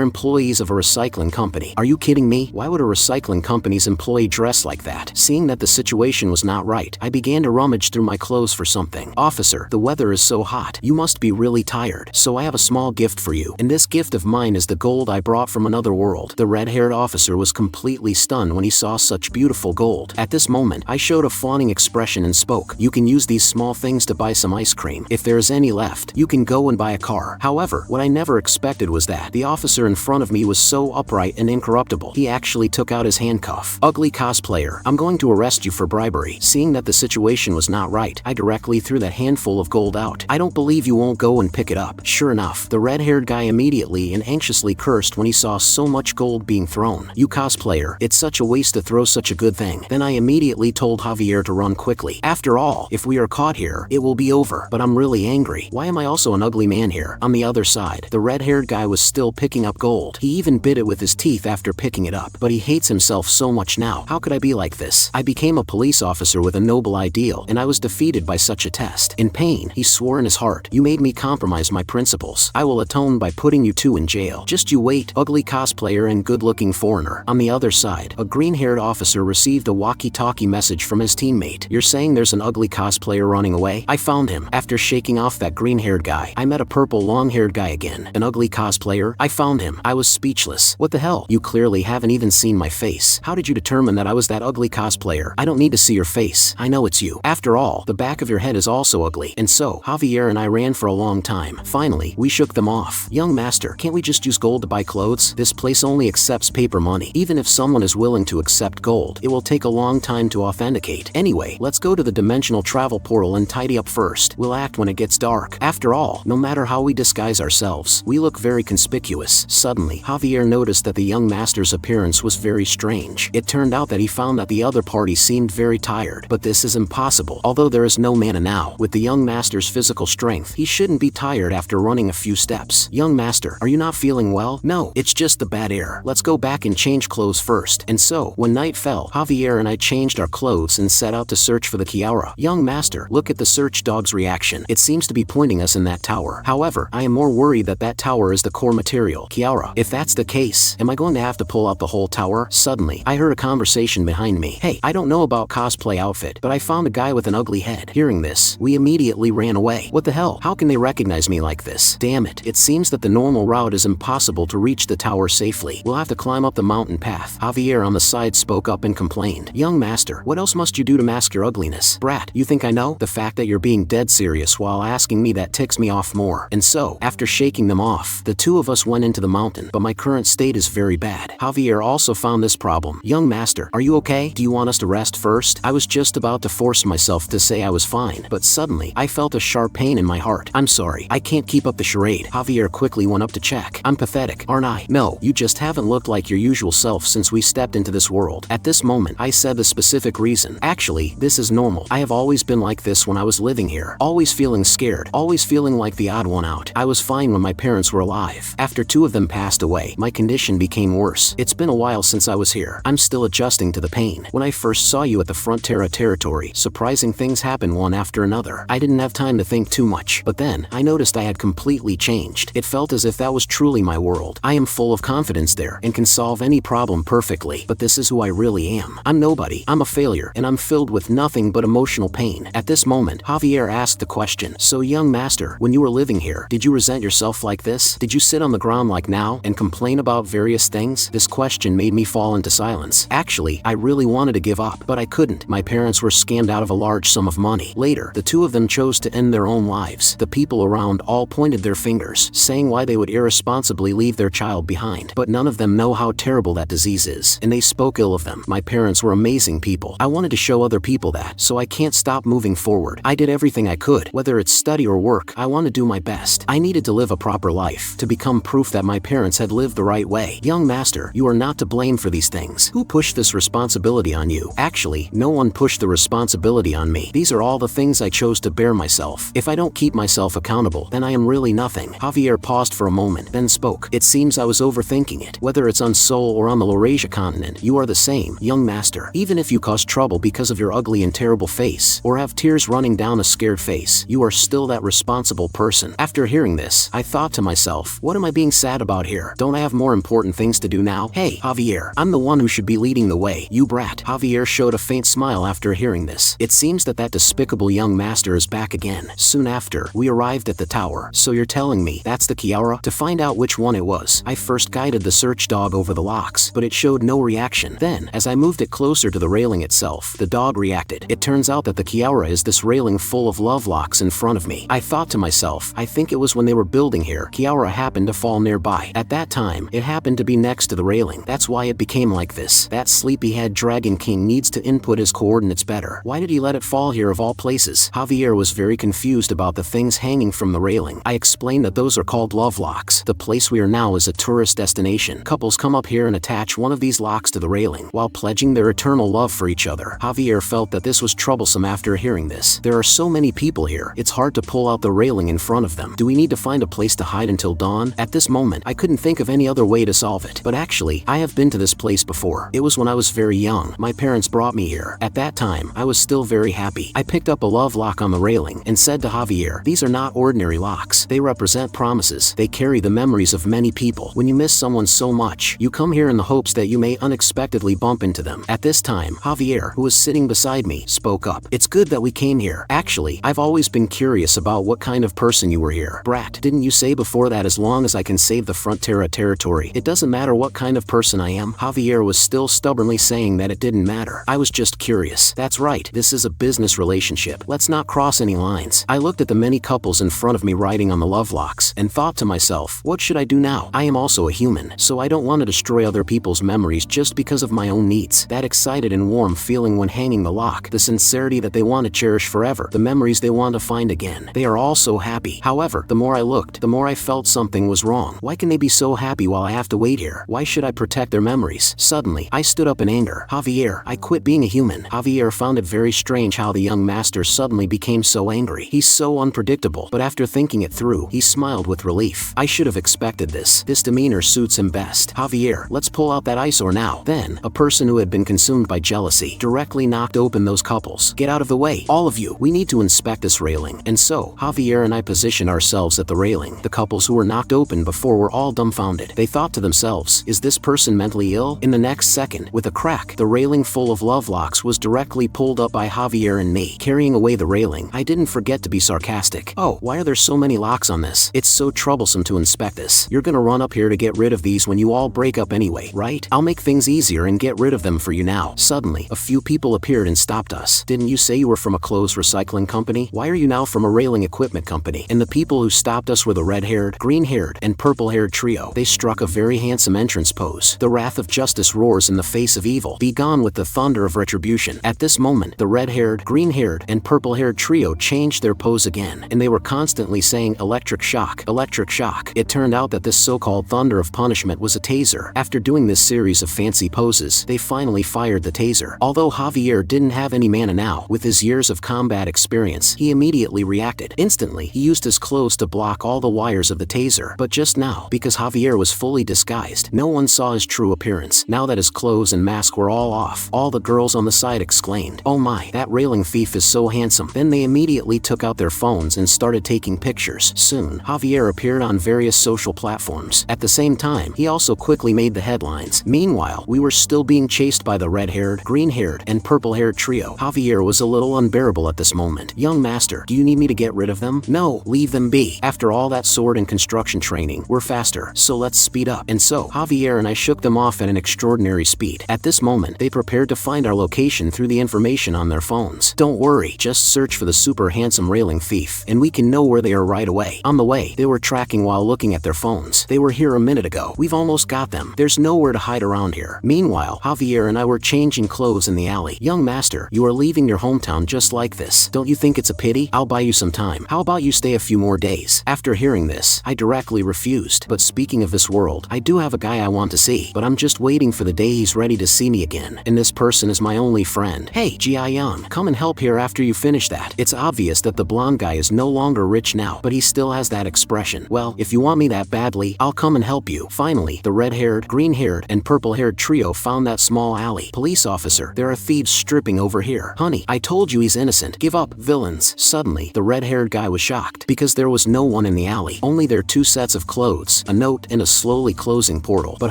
employees of a recycling company. Are you kidding me? Why would a recycling company's employee dress like that? Seeing that the situation was not right, I began to rummage through my clothes for something. Officer, the weather is so hot. You must be really tired. So I have a small gift for you. And this gift of mine is the gold I brought from another world. The red-haired officer was completely stunned when he saw such beautiful gold. At this moment, I showed a fawning expression and spoke. You can use these small things to buy some ice cream. If there is any left, you can go and buy a car. However, what I never expected was that the officer in front of me was so upright and incorruptible. He actually took out his handcuff. Ugly cosplayer, I'm going to arrest you for bribery. Seeing that the situation was not right, I directly threw that handful of gold out. I don't believe you won't go and pick it up. Sure enough, the red-haired guy immediately and anxiously cursed when he saw so much gold being thrown. You cosplayer, it's such a waste to throw such a good thing. Then I immediately told Javier to run quickly. After all, if we are caught here, it will be over. But I'm really angry. Why am I also an ugly man here? On the other side, the red-haired guy was still picking up gold. He even bit it with his teeth after picking it up. But he hates himself so much now. How could I be like this? I became a police officer with a noble ideal, and I was defeated by such a test. In pain, he swore in his heart, you made me compromise my principles. I will atone by putting you two in jail. Just you wait. Ugly cosplayer cosplayer and good-looking foreigner. On the other side, a green-haired officer received a walkie-talkie message from his teammate. You're saying there's an ugly cosplayer running away? I found him. After shaking off that green-haired guy, I met a purple long-haired guy again. An ugly cosplayer? I found him. I was speechless. What the hell? You clearly haven't even seen my face. How did you determine that I was that ugly cosplayer? I don't need to see your face. I know it's you. After all, the back of your head is also ugly. And so, Javier and I ran for a long time. Finally, we shook them off. Young master, can't we just use gold to buy clothes? This place only accepts paper money. Even if someone is willing to accept gold, it will take a long time to authenticate. Anyway, let's go to the dimensional travel portal and tidy up first. We'll act when it gets dark. After all, no matter how we disguise ourselves, we look very conspicuous. Suddenly, Javier noticed that the young master's appearance was very strange. It turned out that he found that the other party seemed very tired. But this is impossible. Although there is no mana now, with the young master's physical strength, he shouldn't be tired after running a few steps. Young master, are you not feeling well? No, it's just the bad air. Let's go back and change clothes first. And so, when night fell, Javier and I changed our clothes and set out to search for the Kiara. Young master, look at the search dog's reaction. It seems to be pointing us in that tower. However, I am more worried that that tower is the core material. Kiara, if that's the case, am I going to have to pull out the whole tower? Suddenly, I heard a conversation behind me. Hey, I don't know about cosplay outfit, but I found a guy with an ugly head. Hearing this, we immediately ran away. What the hell? How can they recognize me like this? Damn it. It seems that the normal route is impossible to reach the tower safely. We'll have to climb up the mountain path. Javier on the side spoke up and complained. Young master, what else must you do to mask your ugliness? Brat, you think I know? The fact that you're being dead serious while asking me that ticks me off more. And so, after shaking them off, the two of us went into the mountain, but my current state is very bad. Javier also found this problem. Young master, are you okay? Do you want us to rest first? I was just about to force myself to say I was fine, but suddenly, I felt a sharp pain in my heart. I'm sorry, I can't keep up the charade. Javier quickly went up to check. I'm pathetic, aren't I? No, you just haven't looked like your usual self since we stepped into this world. At this moment, I said the specific reason. Actually, this is normal. I have always been like this when I was living here. Always feeling scared, always feeling like the odd one out. I was fine when my parents were alive. After two of them passed away, my condition became worse. It's been a while since I was here. I'm still adjusting to the pain. When I first saw you at the Frontera territory, surprising things happened one after another. I didn't have time to think too much, but then, I noticed I had completely changed. It felt as if that was truly my world. I am full of confidence there, and can solve any problem perfectly, but this is who I really am. I'm nobody, I'm a failure, and I'm filled with nothing but emotional pain. At this moment, Javier asked the question, so young master, when you were living here, did you resent yourself like this? Did you sit on the ground like now, and complain about various things? This question made me fall into silence. Actually, I really wanted to give up, but I couldn't. My parents were scammed out of a large sum of money. Later, the two of them chose to end their own lives. The people around all pointed their fingers, saying why they would irresponsibly leave their child behind. But none of them know how terrible that disease is, and they spoke ill of them. My parents were amazing people. I wanted to show other people that, so I can't stop moving forward. I did everything I could. Whether it's study or work, I want to do my best. I needed to live a proper life, to become proof that my parents had lived the right way. Young master, you are not to blame for these things. Who pushed this responsibility on you? Actually, no one pushed the responsibility on me. These are all the things I chose to bear myself. If I don't keep myself accountable, then I am really nothing. Javier paused for a moment, then spoke. It seems I was overthinking it. Whether it's on Seoul or on the Laurasia continent, you are the same, young master. Even if you cause trouble because of your ugly and terrible face, or have tears running down a scared face, you are still that responsible person. After hearing this, I thought to myself, what am I being sad about here? Don't I have more important things to do now? Hey, Javier, I'm the one who should be leading the way, you brat. Javier showed a faint smile after hearing this. It seems that despicable young master is back again. Soon after, we arrived at the tower. So you're telling me that's the Kiara? To find out which one it was, I first guided the search dog over the locks, but it showed no reaction. Then, as I moved it closer to the railing itself, the dog reacted. It turns out that the Kiara is this railing full of love locks in front of me. I thought to myself, I think it was when they were building here, Kiara happened to fall nearby. At that time, it happened to be next to the railing. That's why it became like this. That sleepyhead Dragon King needs to input his coordinates better. Why did he let it fall here of all places? Javier was very confused about the things hanging from the railing. I explained that those are called love locks. The place we are now is a tourist destination. Couples come up here and attach one of these locks to the railing, while pledging their eternal love for each other. Javier felt that this was troublesome after hearing this. There are so many people here, it's hard to pull out the railing in front of them. Do we need to find a place to hide until dawn? At this moment, I couldn't think of any other way to solve it. But actually, I have been to this place before. It was when I was very young. My parents brought me here. At that time, I was still very happy. I picked up a love lock on the railing and said to Javier, these are not ordinary locks. They represent promises. They carry the memories of many people. When you miss someone someone so much, you come here in the hopes that you may unexpectedly bump into them. At this time, Javier, who was sitting beside me, spoke up. It's good that we came here. Actually, I've always been curious about what kind of person you were here. Brat, didn't you say before that as long as I can save the Frontera territory, it doesn't matter what kind of person I am? Javier was still stubbornly saying that it didn't matter. I was just curious. That's right, this is a business relationship. Let's not cross any lines. I looked at the many couples in front of me riding on the love locks and thought to myself, what should I do now? I am also a human, so I don't want to destroy other people's memories just because of my own needs. That excited and warm feeling when hanging the lock, the sincerity that they want to cherish forever, the memories they want to find again. They are all so happy. However, the more I looked, the more I felt something was wrong. Why can they be so happy while I have to wait here? Why should I protect their memories? Suddenly, I stood up in anger. Javier, I quit being a human. Javier found it very strange how the young master suddenly became so angry. He's so unpredictable, but after thinking it through, he smiled with relief. I should have expected this. This demeanor suits him best. Javier, let's pull out that eyesore now. Then, a person who had been consumed by jealousy directly knocked open those couples. Get out of the way, all of you. We need to inspect this railing. And so, Javier and I positioned ourselves at the railing. The couples who were knocked open before were all dumbfounded. They thought to themselves, is this person mentally ill? In the next second, with a crack, the railing full of love locks was directly pulled up by Javier and me. Carrying away the railing, I didn't forget to be sarcastic. Oh, why are there so many locks on this? It's so troublesome to inspect this. You're gonna run up here to get rid of these when you all break up anyway, right? I'll make things easier and get rid of them for you now. Suddenly, a few people appeared and stopped us. Didn't you say you were from a clothes recycling company? Why are you now from a railing equipment company? And the people who stopped us were the red-haired, green-haired, and purple-haired trio. They struck a very handsome entrance pose. The wrath of justice roars in the face of evil. Be gone with the thunder of retribution. At this moment, the red-haired, green-haired, and purple-haired trio changed their pose again, and they were constantly saying electric shock, electric shock. It turned out that this so-called thunder of punishment was a taser. After doing this series of fancy poses, they finally fired the taser. Although Javier didn't have any mana now, with his years of combat experience, he immediately reacted. Instantly, he used his clothes to block all the wires of the taser. But just now, because Javier was fully disguised, no one saw his true appearance. Now that his clothes and mask were all off, all the girls on the side exclaimed, "Oh my, that railing thief is so handsome." Then they immediately took out their phones and started taking pictures. Soon, Javier appeared on various social platforms. At the same time, he also quickly made the headlines. Meanwhile, we were still being chased by the red-haired, green-haired, and purple-haired trio. Javier was a little unbearable at this moment. Young master, do you need me to get rid of them? No, leave them be. After all that sword and construction training, we're faster, so let's speed up. And so, Javier and I shook them off at an extraordinary speed. At this moment, they prepared to find our location through the information on their phones. Don't worry, just search for the super handsome railing thief, and we can know where they are right away. On the way, they were tracking while looking at their phones. They were here a minute ago. We've almost got them. There's nowhere to hide around here. Meanwhile, Javier and I were changing clothes in the alley. Young master, you are leaving your hometown just like this. Don't you think it's a pity? I'll buy you some time. How about you stay a few more days? After hearing this, I directly refused. But speaking of this world, I do have a guy I want to see, but I'm just waiting for the day he's ready to see me again. And this person is my only friend. Hey, Ji-Young, come and help here after you finish that. It's obvious that the blonde guy is no longer rich now, but he still has that expression. Well, if you want me that badly, I'll come and help you. Finally, the red-haired, green-haired, and purple-haired trio found that small alley. Police officer, there are thieves stripping over here. Honey, I told you he's innocent. Give up, villains. Suddenly, the red-haired guy was shocked because there was no one in the alley, only their two sets of clothes, a note, and a slowly closing portal. But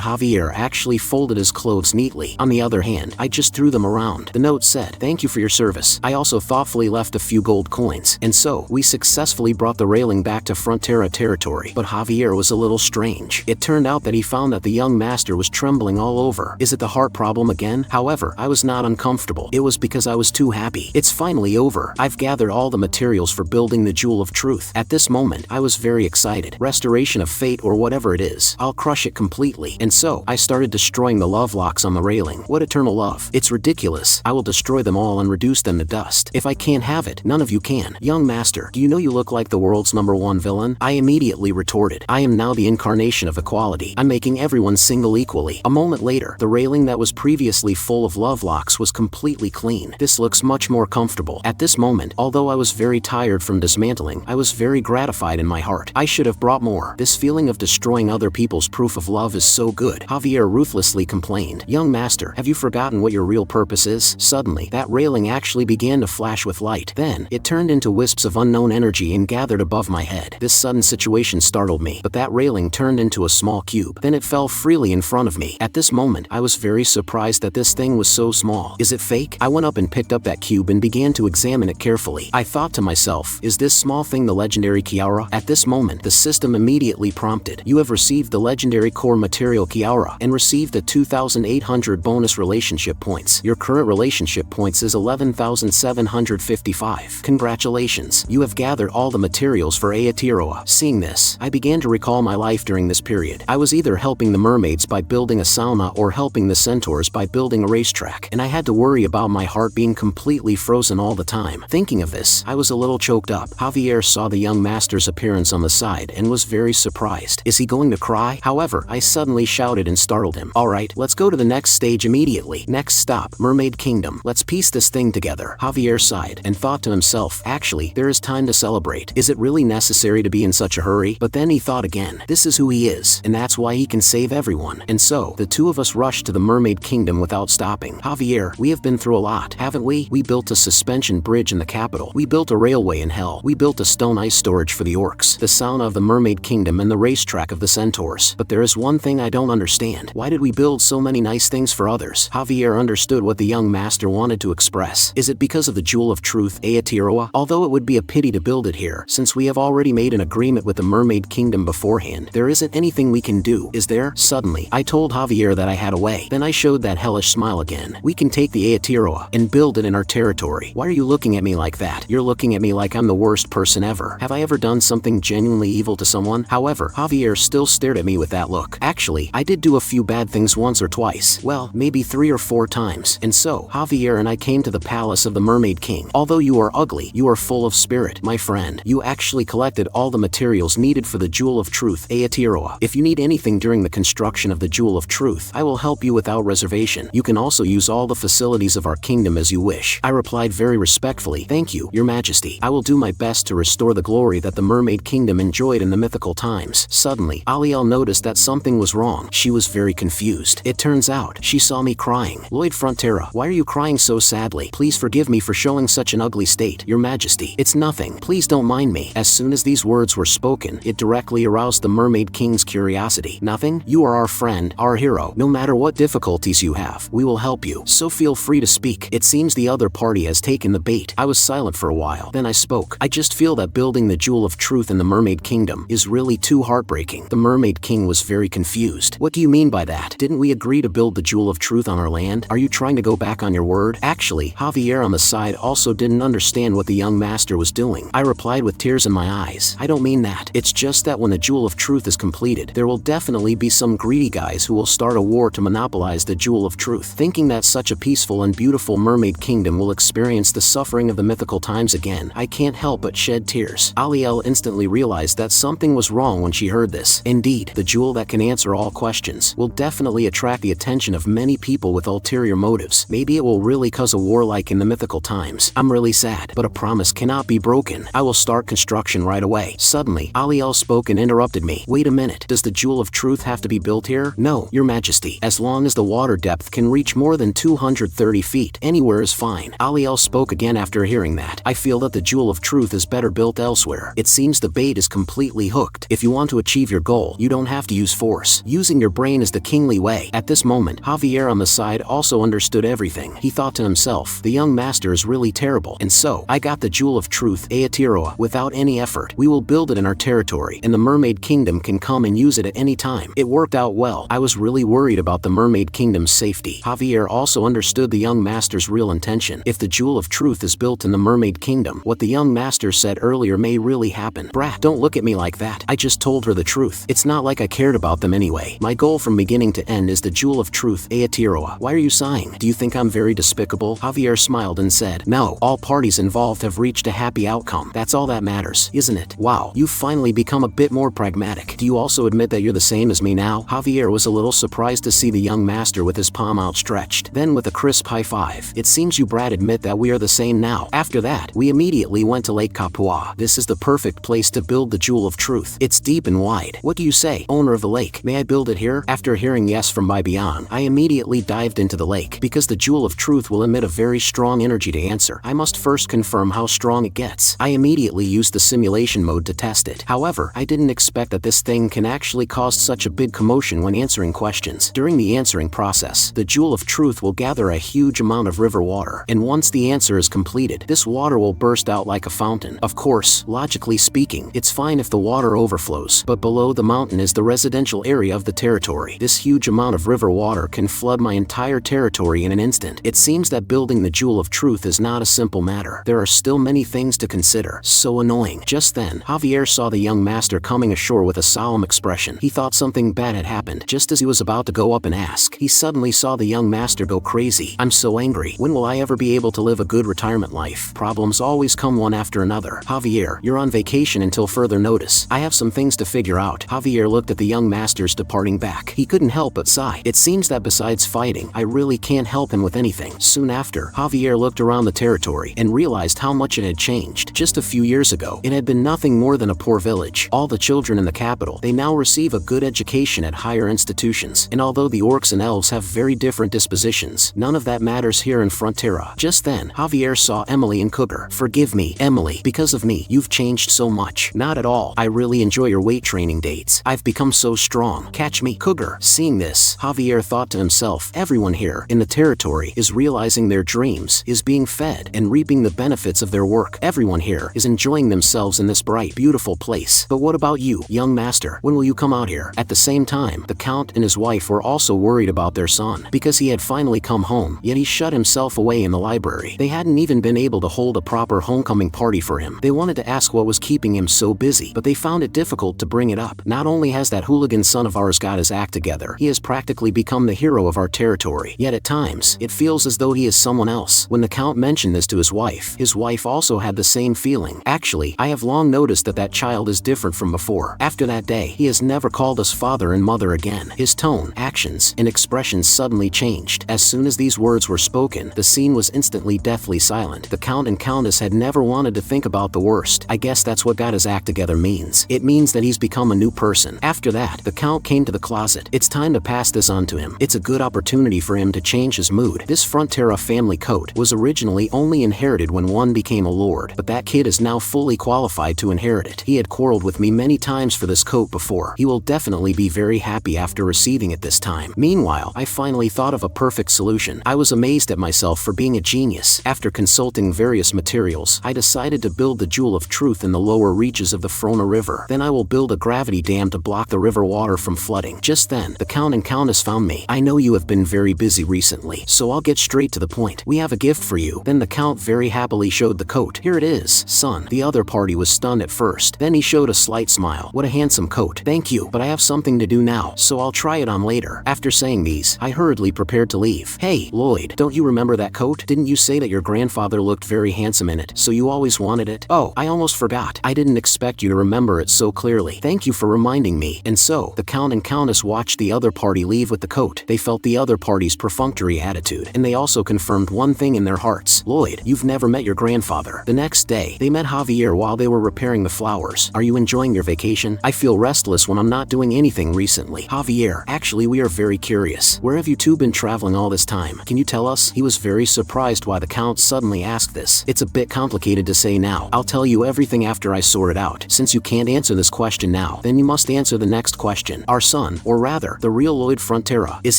Javier actually folded his clothes neatly. On the other hand, I just threw them around. The note said, "Thank you for your service." I also thoughtfully left a few gold coins. And so, we successfully brought the railing back to Frontera territory. But Javier was a little strange. It turned out that he found that the young master was trembling all over. Is it the heart problem again? However, I was not uncomfortable. It was because I was too happy. It's finally over. I've gathered all the materials for building the Jewel of Truth. At this moment, I was very excited. Restoration of fate or whatever it is. I'll crush it completely. And so, I started destroying the love locks on the railing. What eternal love? It's ridiculous. I will destroy them all and reduce them to dust. If I can't have it, none of you can. Young master, do you know you look like the world's #1 villain? I immediately retorted. I am now the incarnation of equality. I'm making everyone single equally. A moment later, the railing that was previously full of love locks was completely clean. This looks much more comfortable. At this moment, although I was very tired from dismantling, I was very gratified in my heart. I should have brought more. This feeling of destroying other people's proof of love is so good. Javier ruthlessly complained. Young master, have you forgotten what your real purpose is? Suddenly, that railing actually began to flash with light. Then, it turned into wisps of unknown energy and gathered above my head. This sudden situation startled me, but that railing turned into a small cube. Then it fell freely in front of me. At this moment, I was very surprised that this thing was so small. Is it fake? I went up and picked up that cube and began to examine it carefully. I thought to myself, is this small thing the legendary Kiaura? At this moment, the system immediately prompted, you have received the legendary core material Kiaura and received a 2,800 bonus relationship points. Your current relationship points is 11,755. Congratulations, you have gathered all the materials for Aotearoa. Seeing this, I began to recall my life during this period. I was either helping the mermaids by building a sauna or helping the centaurs by building a racetrack, and I had to worry about my heart being completely frozen all the time. Thinking of this, I was a little choked up. Javier saw the young master's appearance on the side and was very surprised. Is he going to cry? However, I suddenly shouted and startled him. Alright, let's go to the next stage immediately. Next stop, Mermaid Kingdom. Let's piece this thing together. Javier sighed and thought to himself, actually, there is time to celebrate. Is it really necessary to be in such a hurry? But then he thought again, this is who he is, and that's why he can save everyone. And so, the two of us rushed to the Mermaid Kingdom without stopping. Javier, we have been through a lot, haven't we? We built a suspension bridge in the capital. We built a railway in hell. We built a stone ice storage for the orcs, the sauna of the Mermaid Kingdom, and the racetrack of the centaurs. But there is one thing I don't understand. Why did we build so many nice things for others? Javier understood what the young master wanted to express. Is it because of the Jewel of Truth, Aotearoa? Although it would be a pity to build it here, since we have already made an agreement with the Mermaid Kingdom beforehand, there isn't anything we can do, is there? Suddenly, I told Javier that I had a way. Then I showed that hellish smile again. We can take the Aotearoa and build it in our territory. Why are you looking at me like that? You're looking at me like I'm the worst person ever. Have I ever done something genuinely evil to someone? However, Javier still stared at me with that look. Actually, I did do a few bad things once or twice. Well, maybe 3 or 4 times. And so, Javier and I came to the palace of the Mermaid King. Although you are ugly, you are full of spirit, my friend. You actually collected all the materials needed for the Jewel of Truth, Aotearoa. If you need anything during the construction of the Jewel of Truth, I will help you without reservation. You can also use all the facilities of our kingdom as you wish. I replied very respectfully, thank you, your majesty. I will do my best to restore the glory that the Mermaid Kingdom enjoyed in the mythical times. Suddenly, Aliel noticed that something was wrong. She was very confused. It turns out, she saw me crying. Lloyd Frontera, why are you crying so sadly? Please forgive me for showing such an ugly state, your majesty. It's nothing. Please don't mind me. As soon as these words were spoken, it directly aroused the Mermaid King's curiosity. Nothing? You are our friend, our hero. No matter what difficulties you have, we will help you. So feel free to speak. It seems the other party has taken the bait. I was silent for a while. Then I spoke. I just feel that building the Jewel of Truth in the Mermaid Kingdom is really too heartbreaking. The Mermaid King was very confused. What do you mean by that? Didn't we agree to build the Jewel of Truth on our land? Are you trying to go back on your word? Actually, Javier on the side also didn't understand what the young master was doing. I replied with tears in my eyes. I don't mean that. It's just that when the Jewel of Truth is completed, there will definitely be some greedy guys who will start a war to monopolize the Jewel of Truth, thinking that such a peaceful and beautiful Mermaid Kingdom will experience the suffering of the mythical times again. I can't help but shed tears. Aliel instantly realized that something was wrong when she heard this. Indeed, the jewel that can answer all questions will definitely attract the attention of many people with ulterior motives. Maybe it will really cause a war like in the mythical times. I'm really sad, but a promise cannot be broken. I will start construction right away. Suddenly, Aliel spoke and interrupted me. Wait a minute, does the Jewel of Truth have to be built here? No, your majesty. As long as the water depth can reach more than 230 feet, anywhere is fine. Aliel spoke again after hearing that. I feel that the Jewel of Truth is better built elsewhere. It seems the bait is completely hooked. If you want to achieve your goal, you don't have to use force. Using your brain is the kingly way. At this moment, Javier on the side also understood everything. He thought to himself, the young master is really terrible. And so, I got the Jewel of Truth, Aotearoa, without any effort. We will build it in our territory, and the Mermaid Kingdom can come and use it at any time. It worked out well. I was really worried about the Mermaid Kingdom's safety. Javier also understood the young master's real intention. If the Jewel of Truth is built in the Mermaid Kingdom, what the young master said earlier may really happen. Brat, don't look at me like that. I just told her the truth. It's not like I cared about them anyway. My goal from beginning to end is the Jewel of Truth, Aotearoa. Why are you sighing? Do you think I'm very despicable? Javier smiled and said, no, all parties involved have reached a happy outcome. That's all that matters, isn't it? Wow, you've finally become a bit more pragmatic. Do you also admit that you're the same as me now? Javier was a little surprised to see the young master with his palm outstretched. Then with a crisp high five, it seems you brat admit that we are the same now. After that, we immediately went to Lake Kapua. This is the perfect place to build the Jewel of Truth. It's deep and wide. What do you say, owner of the lake? May I build it here? After hearing yes from Bibian, I immediately dived into the lake. Because the Jewel of Truth will emit a very strong energy to answer, I must first confirm how strong it gets. I immediately used the simulation mode to test it. However, I didn't expect that this thing can actually cause caused such a big commotion when answering questions. During the answering process, the Jewel of Truth will gather a huge amount of river water, and once the answer is completed, this water will burst out like a fountain. Of course, logically speaking, it's fine if the water overflows, but below the mountain is the residential area of the territory. This huge amount of river water can flood my entire territory in an instant. It seems that building the Jewel of Truth is not a simple matter. There are still many things to consider. So annoying. Just then, Javier saw the young master coming ashore with a solemn expression. He thought something bad had happened. Just as he was about to go up and ask, he suddenly saw the young master go crazy. I'm so angry. When will I ever be able to live a good retirement life? Problems always come one after another. Javier, you're on vacation until further notice. I have some things to figure out. Javier looked at the young masters departing back. He couldn't help but sigh. It seems that besides fighting, I really can't help him with anything. Soon after, Javier looked around the territory and realized how much it had changed. Just a few years ago, it had been nothing more than a poor village. All the children in the capital, they now receive a good education at higher institutions. And although the orcs and elves have very different dispositions, none of that matters here in Frontera. Just then, Javier saw Emily and Cougar. Forgive me, Emily. Because of me, you've changed so much. Not at all. I really enjoy your weight training dates. I've become so strong. Catch me, Cougar. Seeing this, Javier thought to himself, everyone here in the territory is realizing their dreams, is being fed, and reaping the benefits of their work. Everyone here is enjoying themselves in this bright, beautiful place. But what about you, young master? When will you come out here? At the same time, the Count and his wife were also worried about their son, because he had finally come home, yet he shut himself away in the library. They hadn't even been able to hold a proper homecoming party for him. They wanted to ask what was keeping him so busy, but they found it difficult to bring it up. Not only has that hooligan son of ours got his act together, he has practically become the hero of our territory. Yet at times, it feels as though he is someone else. When the Count mentioned this to his wife also had the same feeling. Actually, I have long noticed that that child is different from before. After that day, he has never called us father and mother again. His tone, actions, and expressions suddenly changed. As soon as these words were spoken, the scene was instantly deathly silent. The Count and Countess had never wanted to think about the worst. I guess that's what got his act together means. It means that he's become a new person. After that, the Count came to the closet. It's time to pass this on to him. It's a good opportunity for him to change his mood. This Frontera family coat was originally only inherited when one became a lord, but that kid is now fully qualified to inherit it. He had quarreled with me many times for this coat before. He will definitely be very happy after receiving it this time. Meanwhile, I finally thought of a perfect solution. I was amazed at myself for being a genius. After consulting various materials, I decided to build the Jewel of Truth in the lower reaches of the Frona River. Then I will build a gravity dam to block the river water from flooding. Just then, the Count and Countess found me. I know you have been very busy recently, so I'll get straight to the point. We have a gift for you. Then the Count very happily showed the coat. Here it is, son. The other party was stunned at first. Then he showed a slight smile. What a handsome coat. Thank you, but I have something to do now, so I'll try it on later. After saying these, I hurriedly prepared to leave. Hey, Lloyd, don't you remember that coat? Didn't you say that your grandfather looked very handsome in it, so you always wanted it? Oh, I almost forgot. I didn't expect you to remember it so clearly. Thank you for reminding me. And so, the Count and Countess watched the other party leave with the coat. They felt the other party's perfunctory attitude, and they also confirmed one thing in their hearts. Lloyd, you've never met your grandfather. The next day, they met Javier while they were repairing the flowers. Are you enjoying your vacation? I feel restless when I'm not doing anything recently. Javier, actually we are very curious. Where have you two been traveling all this time? Can you tell us? He was very surprised why the Count suddenly asked this. It's a bit complicated to say now. I'll tell you everything after I sort it out. Since you can't answer this question now, then you must answer the next question. Our son, or rather, the real Lloyd Frontera, is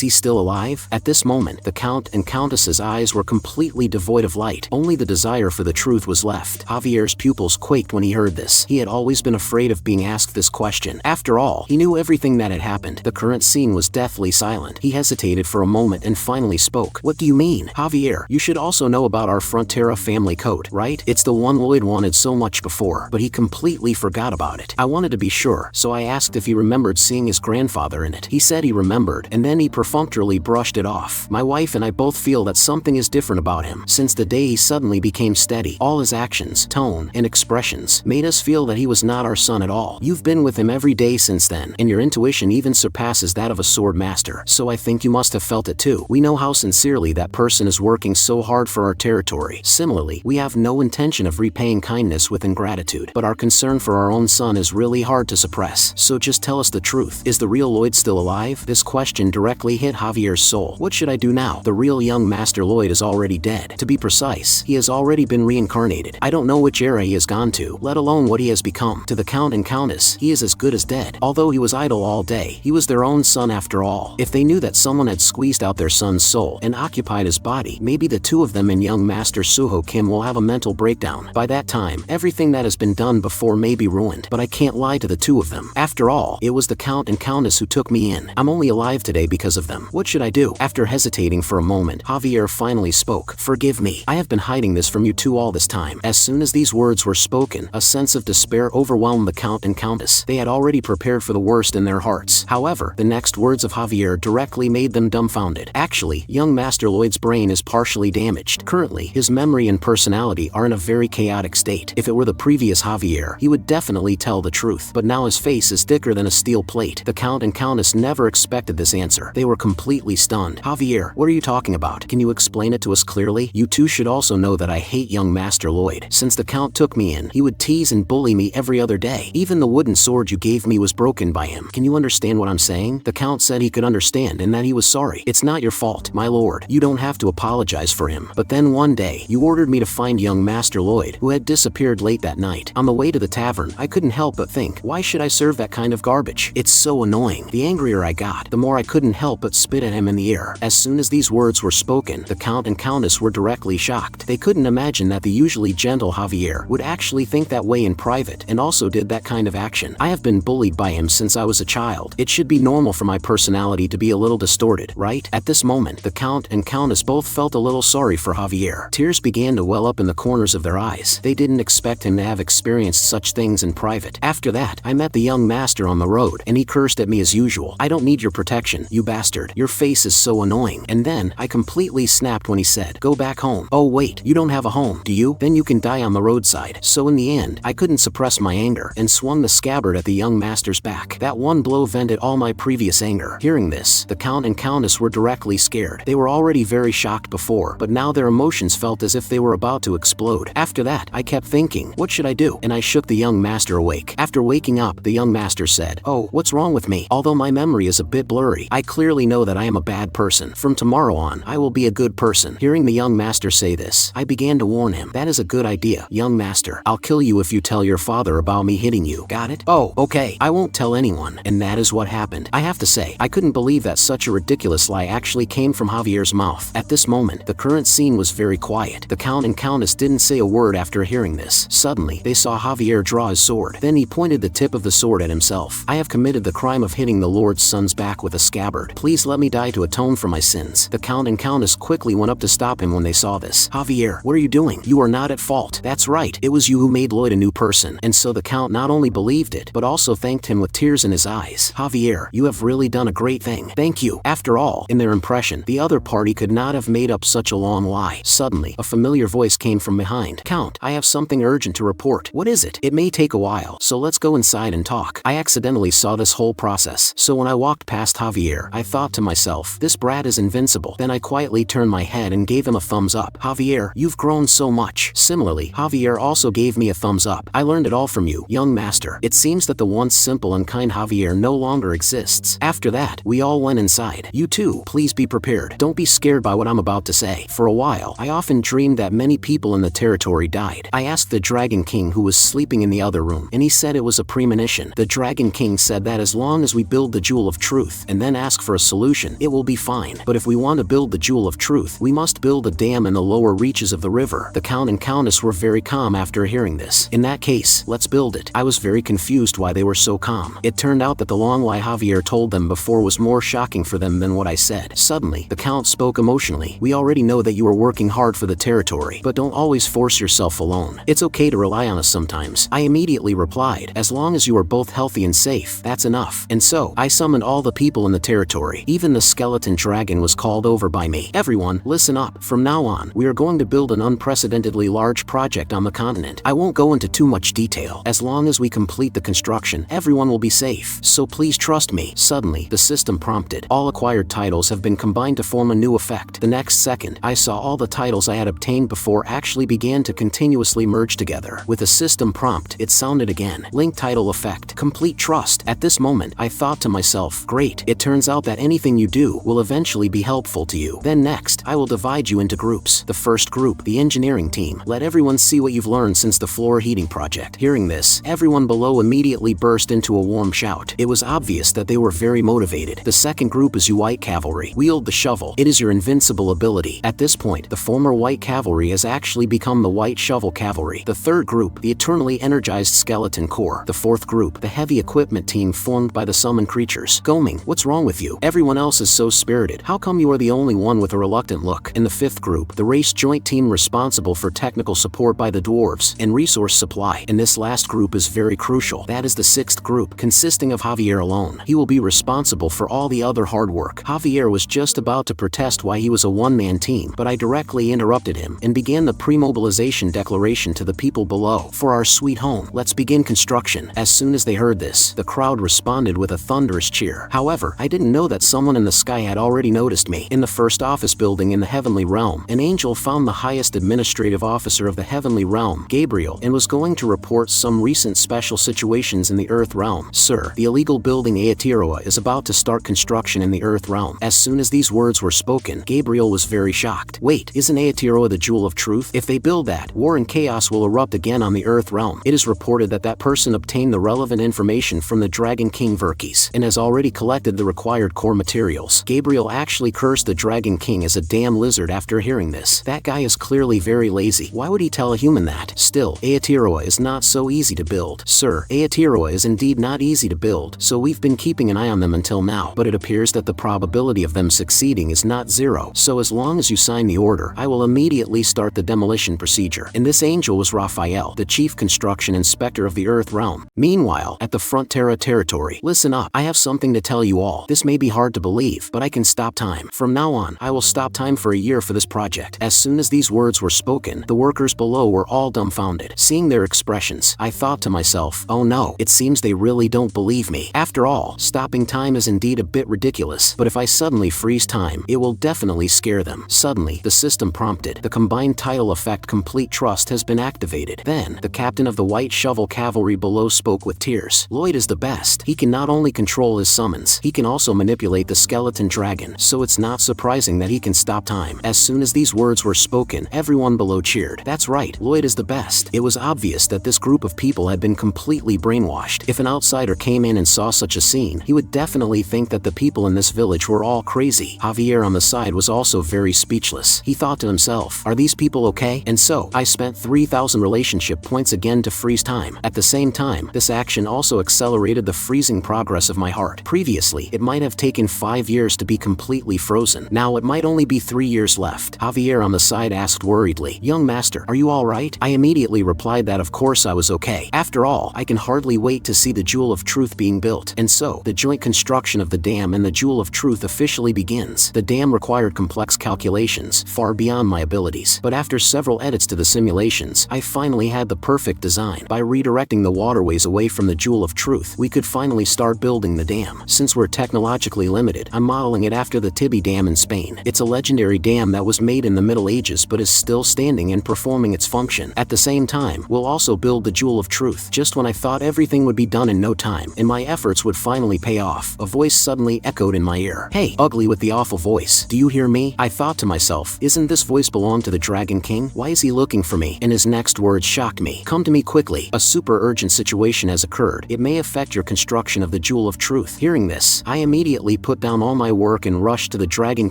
he still alive? At this moment, the Count and Countess's eyes were completely devoid of light. Only the desire for the truth was left. Javier's pupils quaked when he heard this. He had always been afraid of being asked this question. After all, he knew everything that had happened. The current scene was deathly silent. He hesitated for a moment and finally spoke. What do you mean? Javier, you should also know about our Frontera family coat, right? It's the one Lloyd wanted so much before, but he completely forgot about it. I wanted to be sure, so I asked if he remembered seeing his grandfather in it. He said he remembered, and then he perfunctorily brushed it off. My wife and I both feel that something is different about him. Since the day he suddenly became steady, all his actions, tone, and expressions made us feel that he was not our son at all. You've been with him every day since then, and your intuition even surpasses that of a sword master, so I think you must have felt it too. We know how sincerely that person is working so hard for our territory. Similarly, we have no intention of repaying kindness with ingratitude, but our concern for our own son is really hard to suppress. So just tell us the truth. Is the real Lloyd still alive? This question directly hit Javier's soul. What should I do now? The real young Master Lloyd is already dead. To be precise, he has already been reincarnated. I don't know which era he has gone to, let alone what he has become. To the Count and Countess, he is as good as dead. Although Although he was idle all day, he was their own son after all. If they knew that someone had squeezed out their son's soul and occupied his body, maybe the two of them and young Master Suho Kim will have a mental breakdown. By that time, everything that has been done before may be ruined, but I can't lie to the two of them. After all, it was the Count and Countess who took me in. I'm only alive today because of them. What should I do? After hesitating for a moment, Javier finally spoke. Forgive me. I have been hiding this from you two all this time. As soon as these words were spoken, a sense of despair overwhelmed the Count and Countess. They had already prepared for the worst in their hearts. However, the next words of Javier directly made them dumbfounded. Actually, young Master Lloyd's brain is partially damaged. Currently, his memory and personality are in a very chaotic state. If it were the previous Javier, he would definitely tell the truth, but now his face is thicker than a steel plate. The Count and Countess never expected this answer. They were completely stunned. Javier, what are you talking about? Can you explain it to us clearly? You two should also know that I hate young Master Lloyd. Since the Count took me in, he would tease and bully me every other day. Even the wooden sword you gave me was broken by him. Can you understand what I'm saying? The Count said he could understand and that he was sorry. It's not your fault, my lord. You don't have to apologize for him. But then one day, you ordered me to find young Master Lloyd, who had disappeared late that night. On the way to the tavern, I couldn't help but think, why should I serve that kind of garbage? It's so annoying. The angrier I got, the more I couldn't help but spit at him in the air. As soon as these words were spoken, the Count and Countess were directly shocked. They couldn't imagine that the usually gentle Javier would actually think that way in private and also did that kind of action. I have been bullied by him since I was a child. It should be normal for my personality to be a little distorted, right? At this moment, the Count and Countess both felt a little sorry for Javier. Tears began to well up in the corners of their eyes. They didn't expect him to have experienced such things in private. After that, I met the young master on the road, and he cursed at me as usual. I don't need your protection, you bastard. Your face is so annoying. And then, I completely snapped when he said, go back home. Oh wait, you don't have a home, do you? Then you can die on the roadside. So in the end, I couldn't suppress my anger and swung the scabbard at the young master's back. That one blow vented all my previous anger. Hearing this, the Count and Countess were directly scared. They were already very shocked before, but now their emotions felt as if they were about to explode. After that, I kept thinking, what should I do? And I shook the young master awake. After waking up, the young master said, oh, what's wrong with me? Although my memory is a bit blurry, I clearly know that I am a bad person. From tomorrow on, I will be a good person. Hearing the young master say this, I began to warn him. That is a good idea, young master. I'll kill you if you tell your father about me hitting you. Got it? Oh, okay. I won't tell anyone. And that is what happened. I have to say, I couldn't believe that such a ridiculous lie actually came from Javier's mouth. At this moment, the current scene was very quiet. The Count and Countess didn't say a word after hearing this. Suddenly, they saw Javier draw his sword. Then he pointed the tip of the sword at himself. I have committed the crime of hitting the Lord's son's back with a scabbard. Please let me die to atone for my sins. The Count and Countess quickly went up to stop him when they saw this. Javier, what are you doing? You are not at fault. That's right. It was you who made Lloyd a new person. And so the Count not only believed it, but also thanked him with tears in his eyes. Javier, you have really done a great thing. Thank you. After all, in their impression, the other party could not have made up such a long lie. Suddenly, a familiar voice came from behind. Count, I have something urgent to report. What is it? It may take a while, so let's go inside and talk. I accidentally saw this whole process, so when I walked past Javier, I thought to myself, this brat is invincible. Then I quietly turned my head and gave him a thumbs up. Javier, you've grown so much. Similarly, Javier also gave me a thumbs up. I learned it all from you, young master. It seems that the once simple and kind Javier no longer exists. After that, we all went inside. You too, please be prepared. Don't be scared by what I'm about to say. For a while, I often dreamed that many people in the territory died. I asked the Dragon King who was sleeping in the other room, and he said it was a premonition. The Dragon King said that as long as we build the Jewel of Truth and then ask for a solution, it will be fine. But if we want to build the Jewel of Truth, we must build a dam in the lower reaches of the river. The Count and Countess were very calm after hearing this. In that case, let's build it. I was very confused why they were so calm. It turned out that the long lie Javier told them before was more shocking for them than what I said. Suddenly, the Count spoke emotionally. We already know that you are working hard for the territory, but don't always force yourself alone. It's okay to rely on us sometimes. I immediately replied, as long as you are both healthy and safe, that's enough. And so, I summoned all the people in the territory. Even the skeleton dragon was called over by me. Everyone, listen up. From now on, we are going to build an unprecedentedly large project on the continent. I won't go into too much detail. As long as we complete the construction, everyone will be safe. So please trust me. Suddenly, the system prompted. All acquired titles have been combined to form a new effect. The next second, I saw all the titles I had obtained before actually began to continuously merge together. With a system prompt, it sounded again. Link title effect. Complete trust. At this moment, I thought to myself, great. It turns out that anything you do will eventually be helpful to you. Then next, I will divide you into groups. The first group, the engineering team. Let everyone see what you've learned since the floor heating project. Hearing this, everyone below immediately burst into a warm shout. It was obvious that they were very motivated. The second group is you white cavalry. Wield the shovel. It is your invincible ability. At this point, the former white cavalry has actually become the white shovel cavalry. The third group, the eternally energized skeleton corps. The fourth group, the heavy equipment team formed by the summoned creatures. Goming, what's wrong with you? Everyone else is so spirited. How come you are the only one with a reluctant look? In the fifth group, the race joint team responsible for technical support by the dwarves and resource supply. And this last group is very crucial. That is the sixth group, consisting of Javier alone. He will be responsible for all the other hard work. Javier was just about to protest why he was a one-man team, but I directly interrupted him and began the pre-mobilization declaration to the people below. For our sweet home, let's begin construction. As soon as they heard this, the crowd responded with a thunderous cheer. However, I didn't know that someone in the sky had already noticed me. In the first office building in the heavenly realm, an angel found the highest administrative officer of the heavenly realm, Gabriel, and was going to report some recent special situations in the earth realm. Sir, the illegal building Aotearoa is about to start construction in the earth realm. As soon as these words were spoken, Gabriel was very shocked. Wait, isn't Aotearoa the jewel of truth? If they build that, war and chaos will erupt again on the earth realm. It is reported that that person obtained the relevant information from the Dragon King Verkis and has already collected the required core materials. Gabriel actually cursed the Dragon King as a damn lizard after hearing this. That guy is clearly very lazy. Why would he tell a human that? Still, Aotearoa is not so easy to build. Sir, Aotearoa is indeed not easy to build, so we've been keeping an eye on them until now, but it appears that the probability of them succeeding is not zero, so as long as you sign the order, I will immediately start the demolition procedure. And this angel was Raphael, the chief construction inspector of the earth realm. Meanwhile, at the Frontera territory, listen up, I have something to tell you all. This may be hard to believe, but I can stop time. From now on, I will stop time for a year for this project. As soon as these words were spoken, the workers below were all dumbfounded. Seeing their expressions, I thought to myself, oh no, it seems they really don't believe me. After all, stopping time is indeed a bit ridiculous, but if I suddenly freeze time, it will definitely scare them. Suddenly, the system prompted. The combined title effect Complete Trust has been activated. Then, the captain of the White Shovel Cavalry below spoke with tears. Lloyd is the best. He can not only control his summons, he can also manipulate the skeleton dragon, so it's not surprising that he can stop time. As soon as these words were spoken, everyone below cheered. That's right, Lloyd is the best. It was obvious that this group of people had been completely brainwashed. If an outsider came in and saw such a scene, he would definitely think that the people in this village were all crazy. Javier on the side was also very speechless. He thought to himself, are these people okay? And so, I spent 3,000 relationship points again to freeze time. At the same time, this action also accelerated the freezing progress of my heart. Previously, it might have taken 5 years to be completely frozen. Now it might only be 3 years left. Javier on the side asked worriedly, young master, are you alright? I immediately replied that of course I was okay. After all, I can hardly wait to see the Jewel of Truth being built. And so, the joint construction of the dam and the Jewel of Truth officially begins. The dam required complex calculations, far beyond my abilities. But after several edits to the simulations, I finally had the perfect design. By redirecting the waterways away from the Jewel of Truth, we could finally start building the dam. Since we're technologically limited, I'm modeling it after the Tibi Dam in Spain. It's a legendary dam that was made in the Middle Ages but is still standing and performing its function. At the same time, we'll also build the Jewel of Truth. Just when I thought everything would be done in no time, and my efforts would finally pay off, a voice suddenly echoed in my ear. Hey, ugly with the awful voice, do you hear me? I thought to myself, isn't this voice belong to the Dragon King? Why is he looking for me? And his next words shocked me. Come to me quickly. A super urgent situation has occurred. It may affect your construction of the Jewel of Truth. Hearing this, I immediately put down all my work and rushed to the Dragon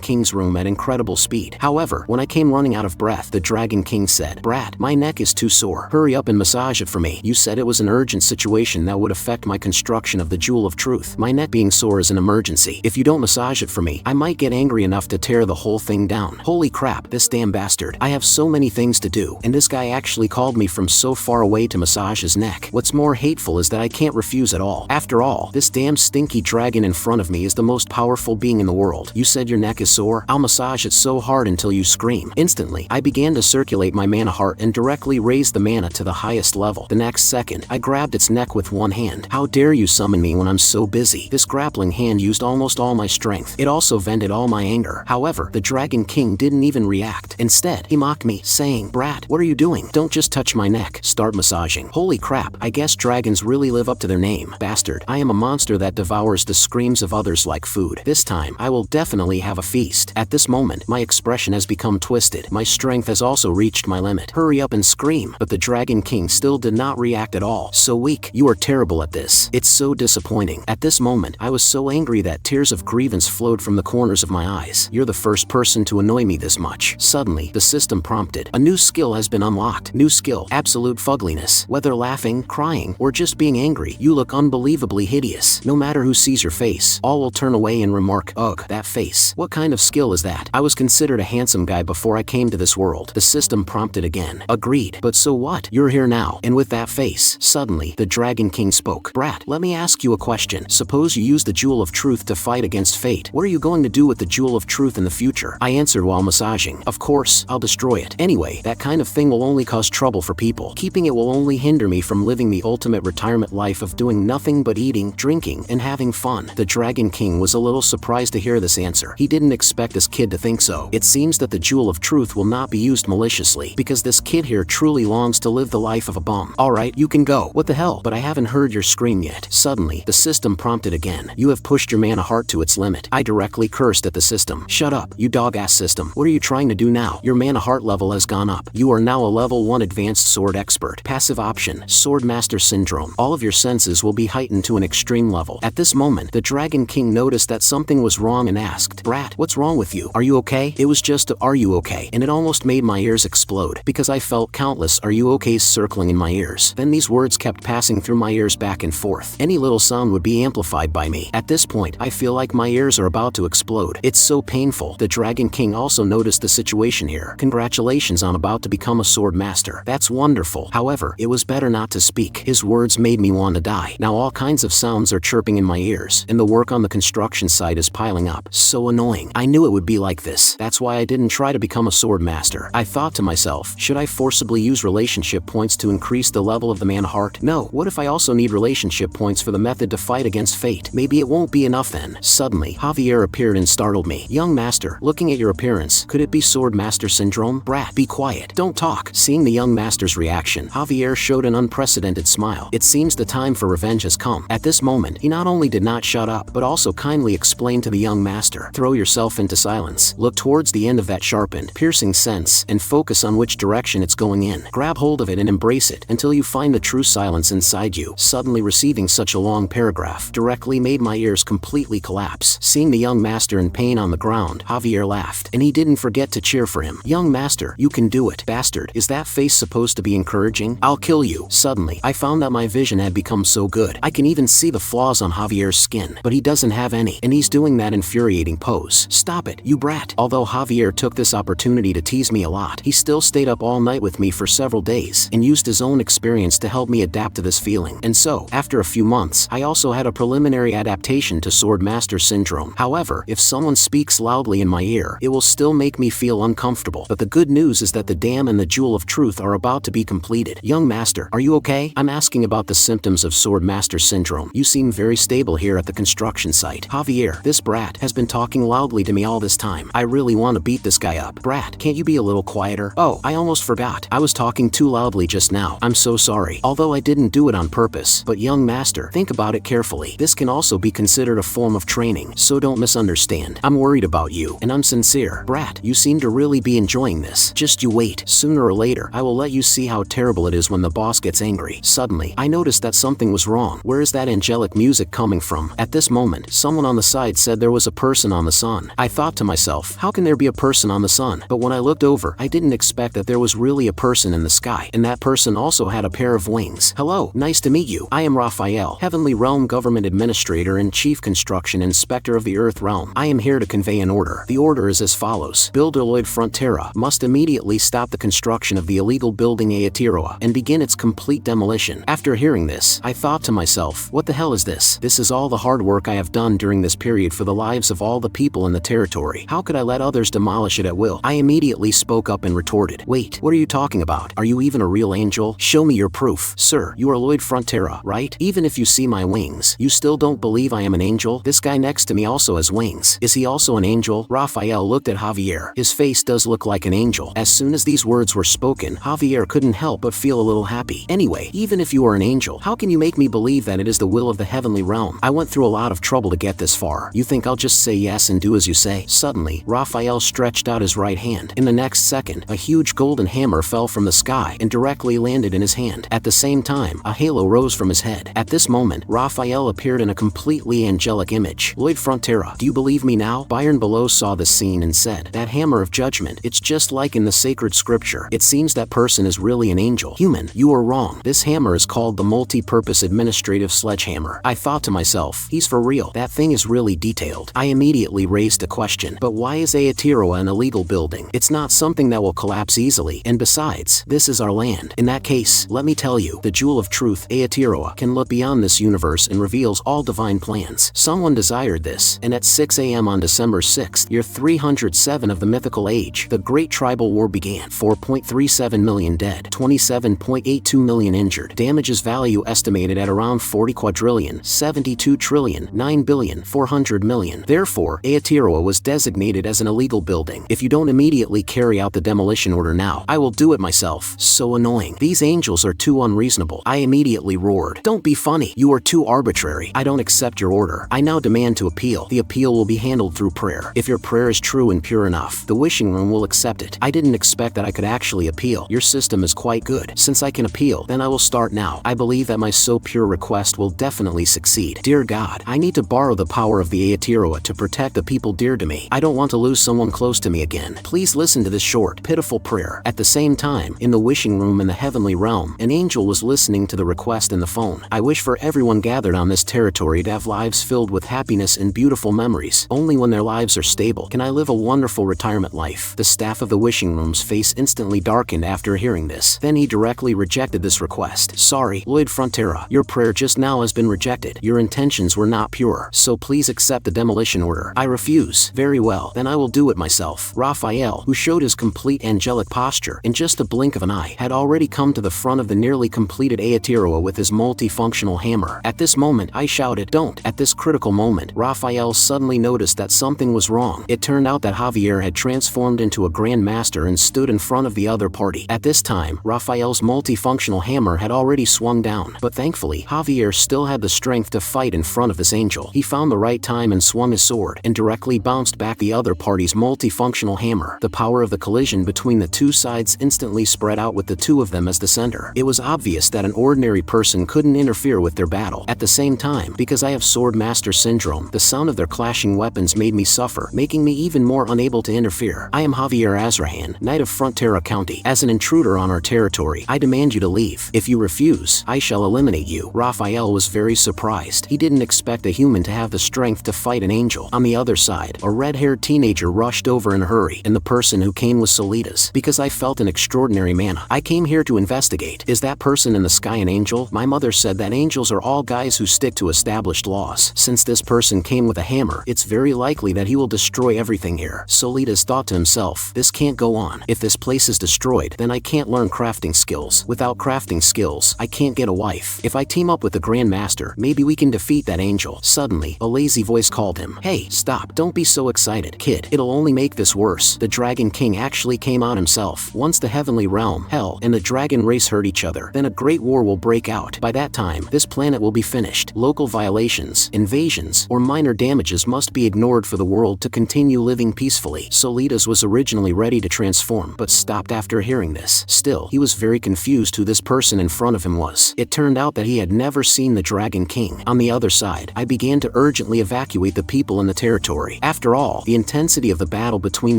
King's room at incredible speed. However, when I came running out of breath, the Dragon King said, Brat, my neck is too sore. Hurry up and massage it for me. You said it was an urgent situation that would affect my construction of the Jewel of Truth. My neck being sore is an emergency. If you don't massage it for me, I might get angry enough to tear the whole thing down. Holy crap, this damn bastard. I have so many things to do, and this guy actually called me from so far away to massage his neck. What's more hateful is that I can't refuse at all. After all, this damn stinky dragon in front of me is the most powerful being in the world. You said your neck is sore? I'll massage it so hard until you scream. Instantly, I began to circulate my mana heart and directly raised the mana to the highest level. The next second, I grabbed its neck with one hand. How dare you summon me when I'm so busy? This grappling hand used almost all my strength. It also vented all my anger. However, the Dragon King didn't even react. Instead, he mocked me, saying, Brat, what are you doing? Don't just touch my neck. Start massaging. Holy crap, I guess dragons really live up to their name. Bastard, I am a monster that devours the screams of others like food. This time, I will definitely have a feast. At this moment, my expression has become twisted. My strength has also reached my limit. Hurry up and scream. But the Dragon King still did not react at all. So weak. You are terrible at this. this. It's so disappointing. At this moment, I was so angry that tears of grievance flowed from the corners of my eyes. You're the first person to annoy me this much. Suddenly, the system prompted. A new skill has been unlocked. New skill, absolute fugliness. Whether laughing, crying, or just being angry, you look unbelievably hideous. No matter who sees your face, all will turn away and remark, ugh, that face. What kind of skill is that? I was considered a handsome guy before I came to this world. The system prompted again. Agreed. But so what? You're here now, and with that face. Suddenly, the Dragon King spoke. Brat, let me ask you a question. Suppose you use the Jewel of Truth to fight against fate. What are you going to do with the Jewel of Truth in the future? I answered while massaging. Of course, I'll destroy it. Anyway, that kind of thing will only cause trouble for people. Keeping it will only hinder me from living the ultimate retirement life of doing nothing but eating, drinking, and having fun. The Dragon King was a little surprised to hear this answer. He didn't expect this kid to think so. It seems that the Jewel of Truth will not be used maliciously, because this kid here truly longs to live the life of a bum. Alright, you can go. What the hell? But I haven't heard your scream yet. Suddenly, the system prompted again. You have pushed your mana heart to its limit. I directly cursed at the system. Shut up, you dog-ass system. What are you trying to do now? Your mana heart level has gone up. You are now a level 1 advanced sword expert. Passive option, Sword Master Syndrome. All of your senses will be heightened to an extreme level. At this moment, the Dragon King noticed that something was wrong and asked, Brat, what's wrong with you? Are you okay? It was just a, are you okay? And it almost made my ears explode, because I felt countless are you okays circling in my ears. Then these words kept passing through my ears back and forth. Any little sound would be amplified by me. At this point, I feel like my ears are about to explode. It's so painful. The Dragon King also noticed the situation here. Congratulations on about to become a sword master. That's wonderful. However, it was better not to speak. His words made me want to die. Now all kinds of sounds are chirping in my ears, and the work on the construction site is piling up. So annoying. I knew it would be like this. That's why I didn't try to become a sword master. I thought to myself, should I forcibly use relationship points to increase the level of the man heart? No. What if I also need relationship points for the method to fight against fate? Maybe it won't be enough then. Suddenly, Javier appeared and startled me. Young master, looking at your appearance, could it be sword master syndrome? Brat, be quiet. Don't talk. Seeing the young master's reaction, Javier showed an unprecedented smile. It seems the time for revenge has come. At this moment, he not only did not shut up, but also kindly explained to the young master, throw yourself into silence. Look towards the end of that sharpened, piercing sense, and focus on which direction it's going in. Grab hold of it and embrace it until you find the true silence inside you. Suddenly receiving such a long paragraph directly made my ears completely collapse. Seeing the young master in pain on the ground, Javier laughed, and he didn't forget to cheer for him. Young master, you can do it. Bastard, is that face supposed to be encouraging? I'll kill you. Suddenly, I found that my vision had become so good. I can even see the flaws on Javier's skin, but he doesn't have any, and he's doing that infuriating pose. Stop it, you brat. Although Javier took this opportunity to tease me a lot, he still stayed up all night with me for several days, and used his own experience to help me adapt to this feeling. And so, after a few months, I also had a preliminary adaptation to Sword Master Syndrome. However, if someone speaks loudly in my ear, it will still make me feel uncomfortable. But the good news is that the dam and the Jewel of Truth are about to be completed. Young master, are you okay? I'm asking about the symptoms of Sword Master Syndrome. You seem very stable here at the construction site. Javier, this brat has been talking loudly to me all this time. I really want to beat this guy up. Brat, can't you be a little quieter? Oh, I almost forgot. I was talking too loudly just now. I'm so sorry. Although I didn't do it on purpose. But young master, think about it carefully. This can also be considered a form of training, so don't misunderstand. I'm worried about you, and I'm sincere. Brat, you seem to really be enjoying this. Just you wait. Sooner or later, I will let you see how terrible it is when the boss gets angry. Suddenly, I noticed that something was wrong. Where is that angelic music coming from? At this moment, someone on the side said there was a person on the sun. I thought to myself, how can there be a person on the sun? But when I looked over, I didn't expect that there was really a person in the sky, and that person also had a pair of wings. Hello, nice to meet you. I am Raphael, Heavenly Realm Government Administrator and Chief Construction Inspector of the Earth Realm. I am here to convey an order. The order is as follows. Builder Lloyd Frontera must immediately stop the construction of the illegal building Aotearoa and begin its complete demolition. After hearing this, I thought to myself, what the hell is this? This is all the hard work I have done during this period for the lives of all the people in the territory. How could I let others demolish it at will? I immediately spoke up and retorted, wait, what are you talking about? Are you even a real angel? Show me your proof. Sir, you are Lloyd Frontera, right? Even if you see my wings, you still don't believe I am an angel? This guy next to me also has wings. Is he also an angel? Raphael looked at Javier. His face does look like an angel. As soon as these words were spoken, Javier couldn't help but feel a little happy. Anyway, even if you are an angel, how can you make me believe that it is the will of the heavenly realm? I went through a lot of trouble to get this far. You think I'll just say yes and do as you say? Suddenly, Raphael stretched out his right hand. In the next second, a huge golden hammer fell from the sky and directly landed in his hand. At the same time, a halo rose from his head. head. At this moment, Raphael appeared in a completely angelic image. Lloyd Frontera, do you believe me now? Byron below saw the scene and said, that hammer of judgment, it's just like in the sacred scripture. It seems that person is really an angel. Human, you are wrong. This hammer is called the multi-purpose administrative sledgehammer. I thought to myself, he's for real. That thing is really detailed. I immediately raised a question. But why is Aotearoa an illegal building? It's not something that will collapse easily. And besides, this is our land. In that case, let me tell you, the jewel of truth, Aotearoa, can look beyond this universe and reveals all divine plans. Someone desired this, and at 6 a.m. on December 6th, year 307 of the mythical age, the Great Tribal War began. 4.37 million dead, 27.82 million injured, damages value estimated at around 40 quadrillion, 72 trillion, 9 billion, 400 million. Therefore, Aotearoa was designated as an illegal building. If you don't immediately carry out the demolition order now, I will do it myself. So annoying. These angels are too unreasonable. I immediately roared. Don't be funny. You are too arbitrary. I don't accept your order. I now demand to appeal. The appeal will be handled through prayer. If your prayer is true and pure enough, the wishing room will accept it. I didn't expect that I could actually appeal. Your system is quite good. Since I can appeal, then I will start now. I believe that my so pure request will definitely succeed. Dear God, I need to borrow the power of the Aotearoa to protect the people dear to me. I don't want to lose someone close to me again. Please listen to this short, pitiful prayer. At the same time, in the wishing room in the heavenly realm, an angel was listening to the request in the phone. I wish for everyone gathered on this territory to have lives filled with happiness and beautiful memories. Only when their lives are stable can I live a wonderful retirement life. The staff of the wishing room's face instantly darkened after hearing this. Then he directly rejected this request. Sorry, Lloyd Frontera, your prayer just now has been rejected. Your intentions were not pure, so please accept the demolition order. I refuse. Very well, then I will do it myself. Raphael, who showed his complete angelic posture in just a blink of an eye, had already come to the front of the nearly completed Aotearoa with his multifunctional hammer. At this moment, I shouted, don't. At this critical moment, Raphael suddenly noticed that something was wrong. It turned out that Javier had transformed into a Grand Master and stood in front of the other party. At this time, Raphael's multifunctional hammer had already swung down, but thankfully, Javier still had the strength to fight in front of this angel. He found the right time and swung his sword, and directly bounced back the other party's multifunctional hammer. The power of the collision between the two sides instantly spread out with the two of them as the center. It was obvious that an ordinary person couldn't interfere with their battle. At the same time, because I have Sword Master Syndrome, the sound of their clashing weapons made me suffer, making me even more unable to interfere. I am Javier Azrahan, Knight of Frontera County. As an intruder on our territory, I demand you to leave. If you refuse, I shall eliminate you. Raphael was very surprised. He didn't expect a human to have the strength to fight an angel. On the other side, a red-haired teenager rushed over in a hurry, and the person who came was Solitas. Because I felt an extraordinary mana, I came here to investigate. Is that person in the sky an angel? My mother said that angels are all guys who stick to established laws. Since this person came with a hammer, it's very likely that he will destroy everything here. Solitas thought to himself, this can't go on. If this place is destroyed, then I can't learn crafting skills. Without crafting skills, I can't get a wife. If I team up with the Grand Master, maybe we can defeat that angel. Suddenly, a lazy voice called him. Hey, stop. Don't be so excited, kid. It'll only make this worse. The Dragon King actually came out himself. Once the heavenly realm, hell, and the dragon race hurt each other, then a great war will break out. By that time, this planet will be finished. Local violations, invasions, or minor damages must be ignored for the world to continue living peacefully. Solitas was originally ready to transform, but stopped after hearing this. Still, he was very confused who this person in front of him was. It turned out that he had never seen the Dragon King. On the other side, I began to urgently evacuate the people in the territory. After all, the intensity of the battle between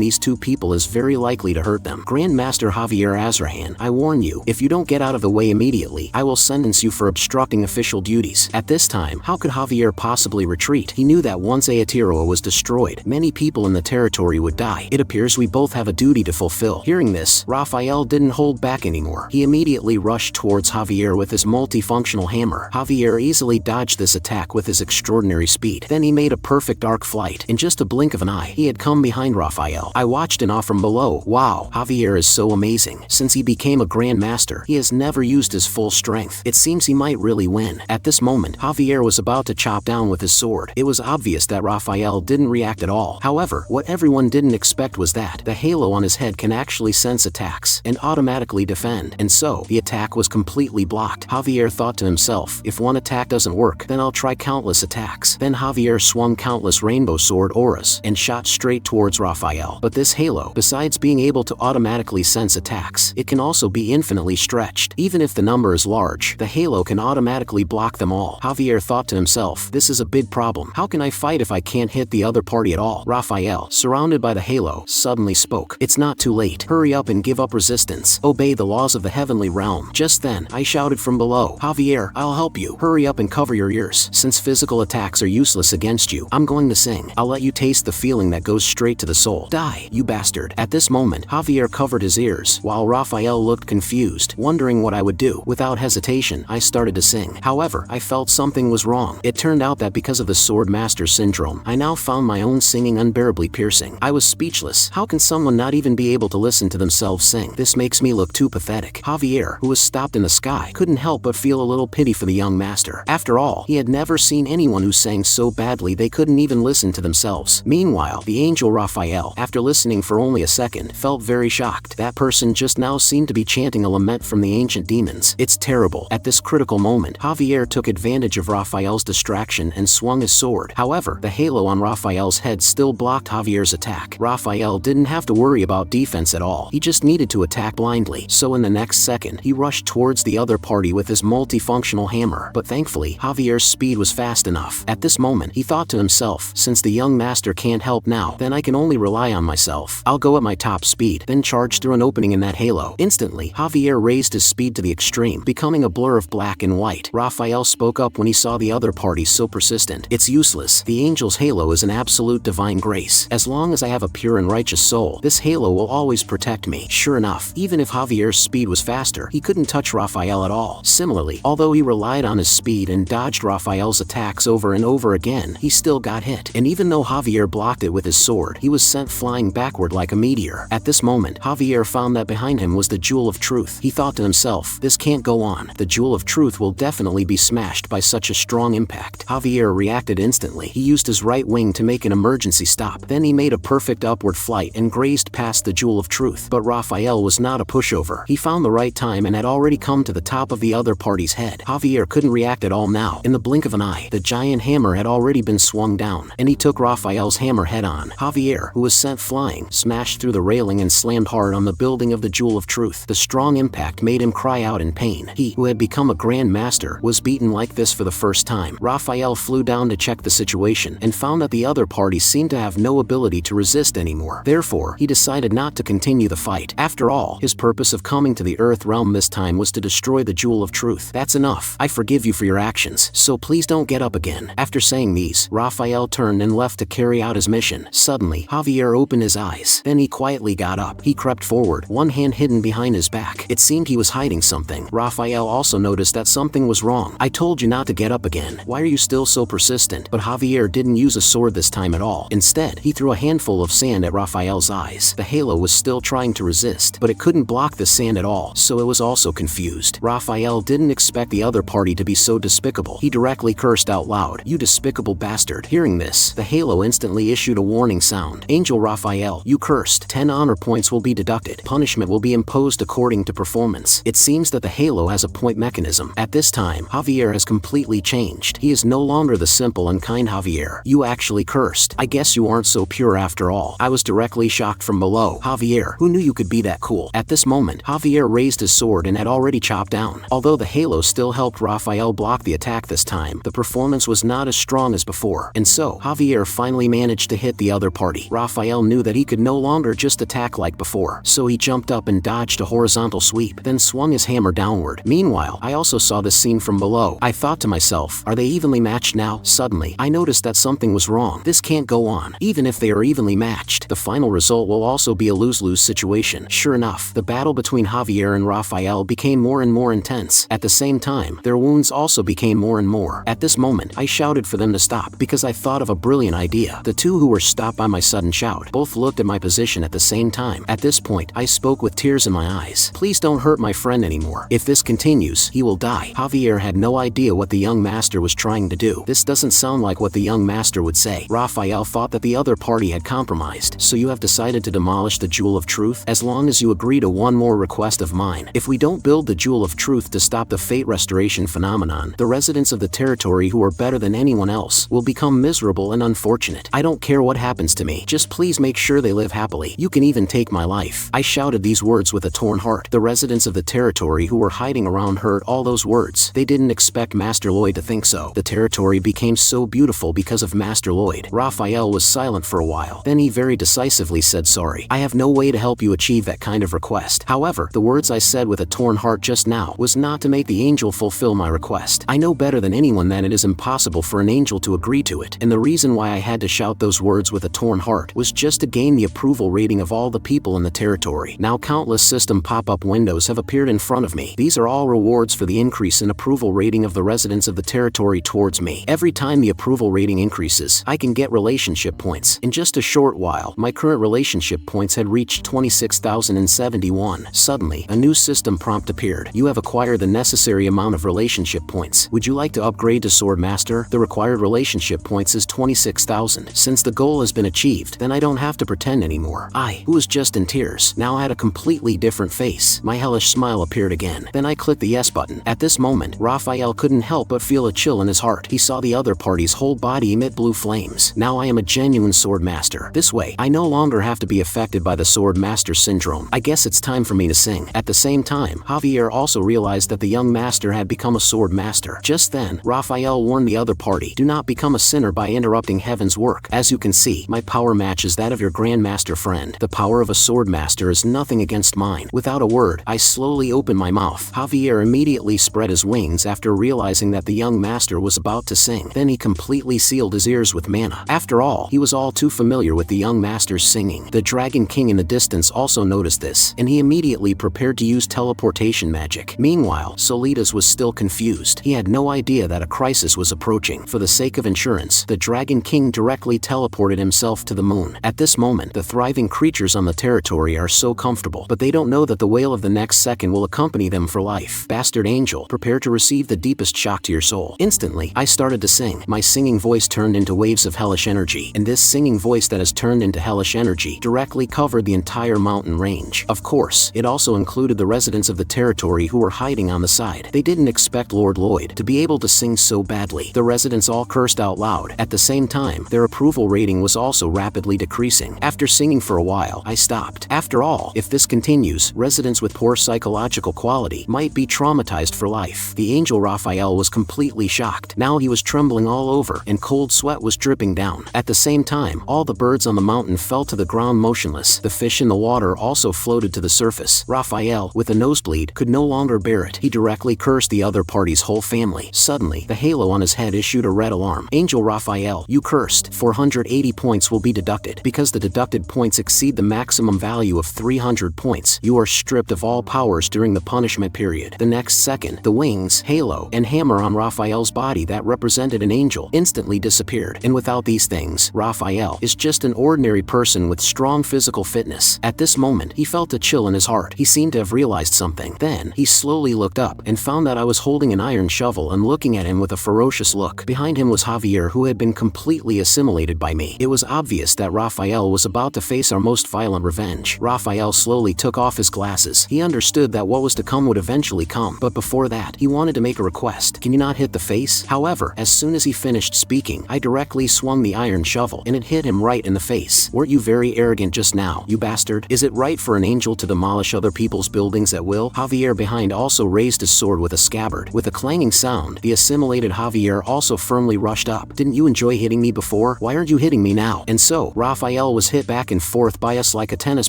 these two people is very likely to hurt them. Grand Master Javier Azrahan, I warn you, if you don't get out of the way immediately, I will sentence you for obstructing official duties. At this time, how could Javier possibly retreat? He knew that once Aotearoa was destroyed, many people in the territory would die. It appears we both have a duty to fulfill. Hearing this, Raphael didn't hold back anymore. He immediately rushed towards Javier with his multifunctional hammer. Javier easily dodged this attack with his extraordinary speed. Then he made a perfect arc flight. In just a blink of an eye, he had come behind Raphael. I watched in awe from below. Wow, Javier is so amazing. Since he became a Grand Master, he has never used his full strength. It seems he might really win. At this moment, Javier was about to chop down with his sword. It was obvious that Raphael didn't react at all. However, what everyone didn't expect was that the halo on his head can actually sense attacks and automatically defend. And so, the attack was completely blocked. Javier thought to himself, if one attack doesn't work, then I'll try countless attacks. Then Javier swung countless rainbow sword auras and shot straight towards Raphael. But this halo, besides being able to automatically sense attacks, it can also be infinitely stretched. Even if the number is large, the halo can automatically automatically block them all. Javier thought to himself, this is a big problem. How can I fight if I can't hit the other party at all? Raphael, surrounded by the halo, suddenly spoke. It's not too late. Hurry up and give up resistance. Obey the laws of the heavenly realm. Just then, I shouted from below, Javier, I'll help you. Hurry up and cover your ears. Since physical attacks are useless against you, I'm going to sing. I'll let you taste the feeling that goes straight to the soul. Die, you bastard. At this moment, Javier covered his ears, while Raphael looked confused, wondering what I would do. Without hesitation, I started to sing. However, I felt something was wrong. It turned out that because of the Sword Master Syndrome, I now found my own singing unbearably piercing. I was speechless. How can someone not even be able to listen to themselves sing? This makes me look too pathetic. Javier, who was stopped in the sky, couldn't help but feel a little pity for the young master. After all, he had never seen anyone who sang so badly they couldn't even listen to themselves. Meanwhile, the angel Raphael, after listening for only a second, felt very shocked. That person just now seemed to be chanting a lament from the ancient demons. It's terrible. At this critical moment, Javier took advantage of Raphael's distraction and swung his sword. However, the halo on Raphael's head still blocked Javier's attack. Raphael didn't have to worry about defense at all. He just needed to attack blindly. So in the next second, he rushed towards the other party with his multifunctional hammer. But thankfully, Javier's speed was fast enough. At this moment, he thought to himself, since the young master can't help now, then I can only rely on myself. I'll go at my top speed, then charge through an opening in that halo. Instantly, Javier raised his speed to the extreme, becoming a blur of black and white. Raphael spoke up when he saw the other party so persistent. It's useless. The angel's halo is an absolute divine grace. As long as I have a pure and righteous soul, this halo will always protect me. Sure enough, even if Javier's speed was faster, he couldn't touch Raphael at all. Similarly, although he relied on his speed and dodged Raphael's attacks over and over again, he still got hit. And even though Javier blocked it with his sword, he was sent flying backward like a meteor. At this moment, Javier found that behind him was the Jewel of Truth. He thought to himself, this can't go on. The Jewel of Truth will definitely be smashed by such a strong impact. Javier reacted instantly. He used his right wing to make an emergency stop. Then he made a perfect upward flight and grazed past the Jewel of Truth. But Raphael was not a pushover. He found the right time and had already come to the top of the other party's head. Javier couldn't react at all now. In the blink of an eye, the giant hammer had already been swung down, and he took Raphael's hammer head on. Javier, who was sent flying, smashed through the railing and slammed hard on the building of the Jewel of Truth. The strong impact made him cry out in pain. He, who had become a grand master, was beaten like this for the first time. Raphael flew down to check the situation and found that the other party seemed to have no ability to resist anymore. Therefore, he decided not to continue the fight. After all, his purpose of coming to the Earth realm this time was to destroy the Jewel of Truth. That's enough. I forgive you for your actions, so please don't get up again. After saying these, Raphael turned and left to carry out his mission. Suddenly, Javier opened his eyes. Then he quietly got up. He crept forward, one hand hidden behind his back. It seemed he was hiding something. Raphael also noticed that something was wrong. I told you not to get up again. Why are you still so persistent? But Javier didn't use a sword this time at all. Instead, he threw a handful of sand at Raphael's eyes. The halo was still trying to resist, but it couldn't block the sand at all, so it was also confused. Raphael didn't expect the other party to be so despicable. He directly cursed out loud, "You despicable bastard." Hearing this, the halo instantly issued a warning sound. Angel Raphael, you cursed. 10 honor points will be deducted. Punishment will be imposed according to performance. It seems that the halo has a point mechanism. At this time, Javier has completely changed. He is no longer the simple and kind Javier. You actually cursed. I guess you aren't so pure after all. I was directly shocked from below. Javier, who knew you could be that cool? At this moment, Javier raised his sword and had already chopped down. Although the halo still helped Raphael block the attack this time, the performance was not as strong as before. And so, Javier finally managed to hit the other party. Raphael knew that he could no longer just attack like before, so he jumped up and dodged a horizontal sweep, then swung his hammer downward. Meanwhile, I also saw this scene from below. I thought to myself, are they evenly matched now? Suddenly, I noticed that something was wrong. This can't go on. Even if they are evenly matched, the final result will also be a lose-lose situation. Sure enough, the battle between Javier and Raphael became more and more intense. At the same time, their wounds also became more and more. At this moment, I shouted for them to stop because I thought of a brilliant idea. The two who were stopped by my sudden shout both looked at my position at the same time. At this point, I spoke with tears in my eyes. Please don't hurt my friend anymore. If this continues, he will die. Javier had no idea what the young master was trying to do. This doesn't sound like what the young master would say. Raphael thought that the other party had compromised. So you have decided to demolish the Jewel of Truth? As long as you agree to one more request of mine. If we don't build the Jewel of Truth to stop the fate restoration phenomenon, the residents of the territory who are better than anyone else will become miserable and unfortunate. I don't care what happens to me. Just please make sure they live happily. You can even take my life. I shouted these words with a torn heart. The residents of the territory who were hiding around heard all those words words. They didn't expect Master Lloyd to think so. The territory became so beautiful because of Master Lloyd. Raphael was silent for a while. Then he very decisively said, "Sorry, I have no way to help you achieve that kind of request. However, the words I said with a torn heart just now was not to make the angel fulfill my request. I know better than anyone that it is impossible for an angel to agree to it, and the reason why I had to shout those words with a torn heart was just to gain the approval rating of all the people in the territory. Now countless system pop-up windows have appeared in front of me. These are all rewards for the increase in approval rating of the residents of the territory towards me. Every time the approval rating increases, I can get relationship points. In just a short while, my current relationship points had reached 26,071. Suddenly, a new system prompt appeared. You have acquired the necessary amount of relationship points. Would you like to upgrade to Sword Master? The required relationship points is 26,000. Since the goal has been achieved, then I don't have to pretend anymore. I, who was just in tears, now had a completely different face. My hellish smile appeared again. Then I clicked the yes button. At this moment, Raphael couldn't help but feel a chill in his heart. He saw the other party's whole body emit blue flames. Now I am a genuine Sword Master. This way, I no longer have to be affected by the Sword Master syndrome. I guess it's time for me to sing. At the same time, Javier also realized that the young master had become a Sword Master. Just then, Raphael warned the other party, "Do not become a sinner by interrupting heaven's work. As you can see, my power matches that of your Grandmaster friend. The power of a Sword Master is nothing against mine." Without a word, I slowly opened my mouth. Javier immediately spread his wings after realizing that the young master was about to sing. Then he completely sealed his ears with mana. After all, he was all too familiar with the young master's singing. The Dragon King in the distance also noticed this, and he immediately prepared to use teleportation magic. Meanwhile, Solitas was still confused. He had no idea that a crisis was approaching. For the sake of insurance, the Dragon King directly teleported himself to the moon. At this moment, the thriving creatures on the territory are so comfortable, but they don't know that the wail of the next second will accompany them for life. Bastard angel, prepare to receive the deepest shock to your soul. Instantly, I started to sing. My singing voice turned into waves of hellish energy, and this singing voice that has turned into hellish energy directly covered the entire mountain range. Of course, it also included the residents of the territory who were hiding on the side. They didn't expect Lord Lloyd to be able to sing so badly. The residents all cursed out loud. At the same time, their approval rating was also rapidly decreasing. After singing for a while, I stopped. After all, if this continues, residents with poor psychological quality might be traumatized for life. The angel Raphael was completely shocked. Now he was trembling all over, and cold sweat was dripping down. At the same time, all the birds on the mountain fell to the ground motionless. The fish in the water also floated to the surface. Raphael, with a nosebleed, could no longer bear it. He directly cursed the other party's whole family. Suddenly, the halo on his head issued a red alarm. Angel Raphael, you cursed. 480 points will be deducted. Because the deducted points exceed the maximum value of 300 points, you are stripped of all powers during the punishment period. The next second, the wings, halo, and hammer on Raphael's body that represented an angel instantly disappeared. And without these things, Raphael is just an ordinary person with strong physical fitness. At this moment, he felt a chill in his heart. He seemed to have realized something. Then, he slowly looked up and found that I was holding an iron shovel and looking at him with a ferocious look. Behind him was Javier, who had been completely assimilated by me. It was obvious that Raphael was about to face our most violent revenge. Raphael slowly took off his glasses. He understood that what was to come would eventually come, but before that, he wanted to make a request. Can you not hit the face? However, as soon as he finished speaking, I directly swung the iron shovel, and it hit him right in the face. Weren't you very arrogant just now, you bastard? Is it right for an angel to demolish other people's buildings at will? Javier behind also raised his sword with a scabbard. With a clanging sound, the assimilated Javier also firmly rushed up. Didn't you enjoy hitting me before? Why aren't you hitting me now? And so, Raphael was hit back and forth by us like a tennis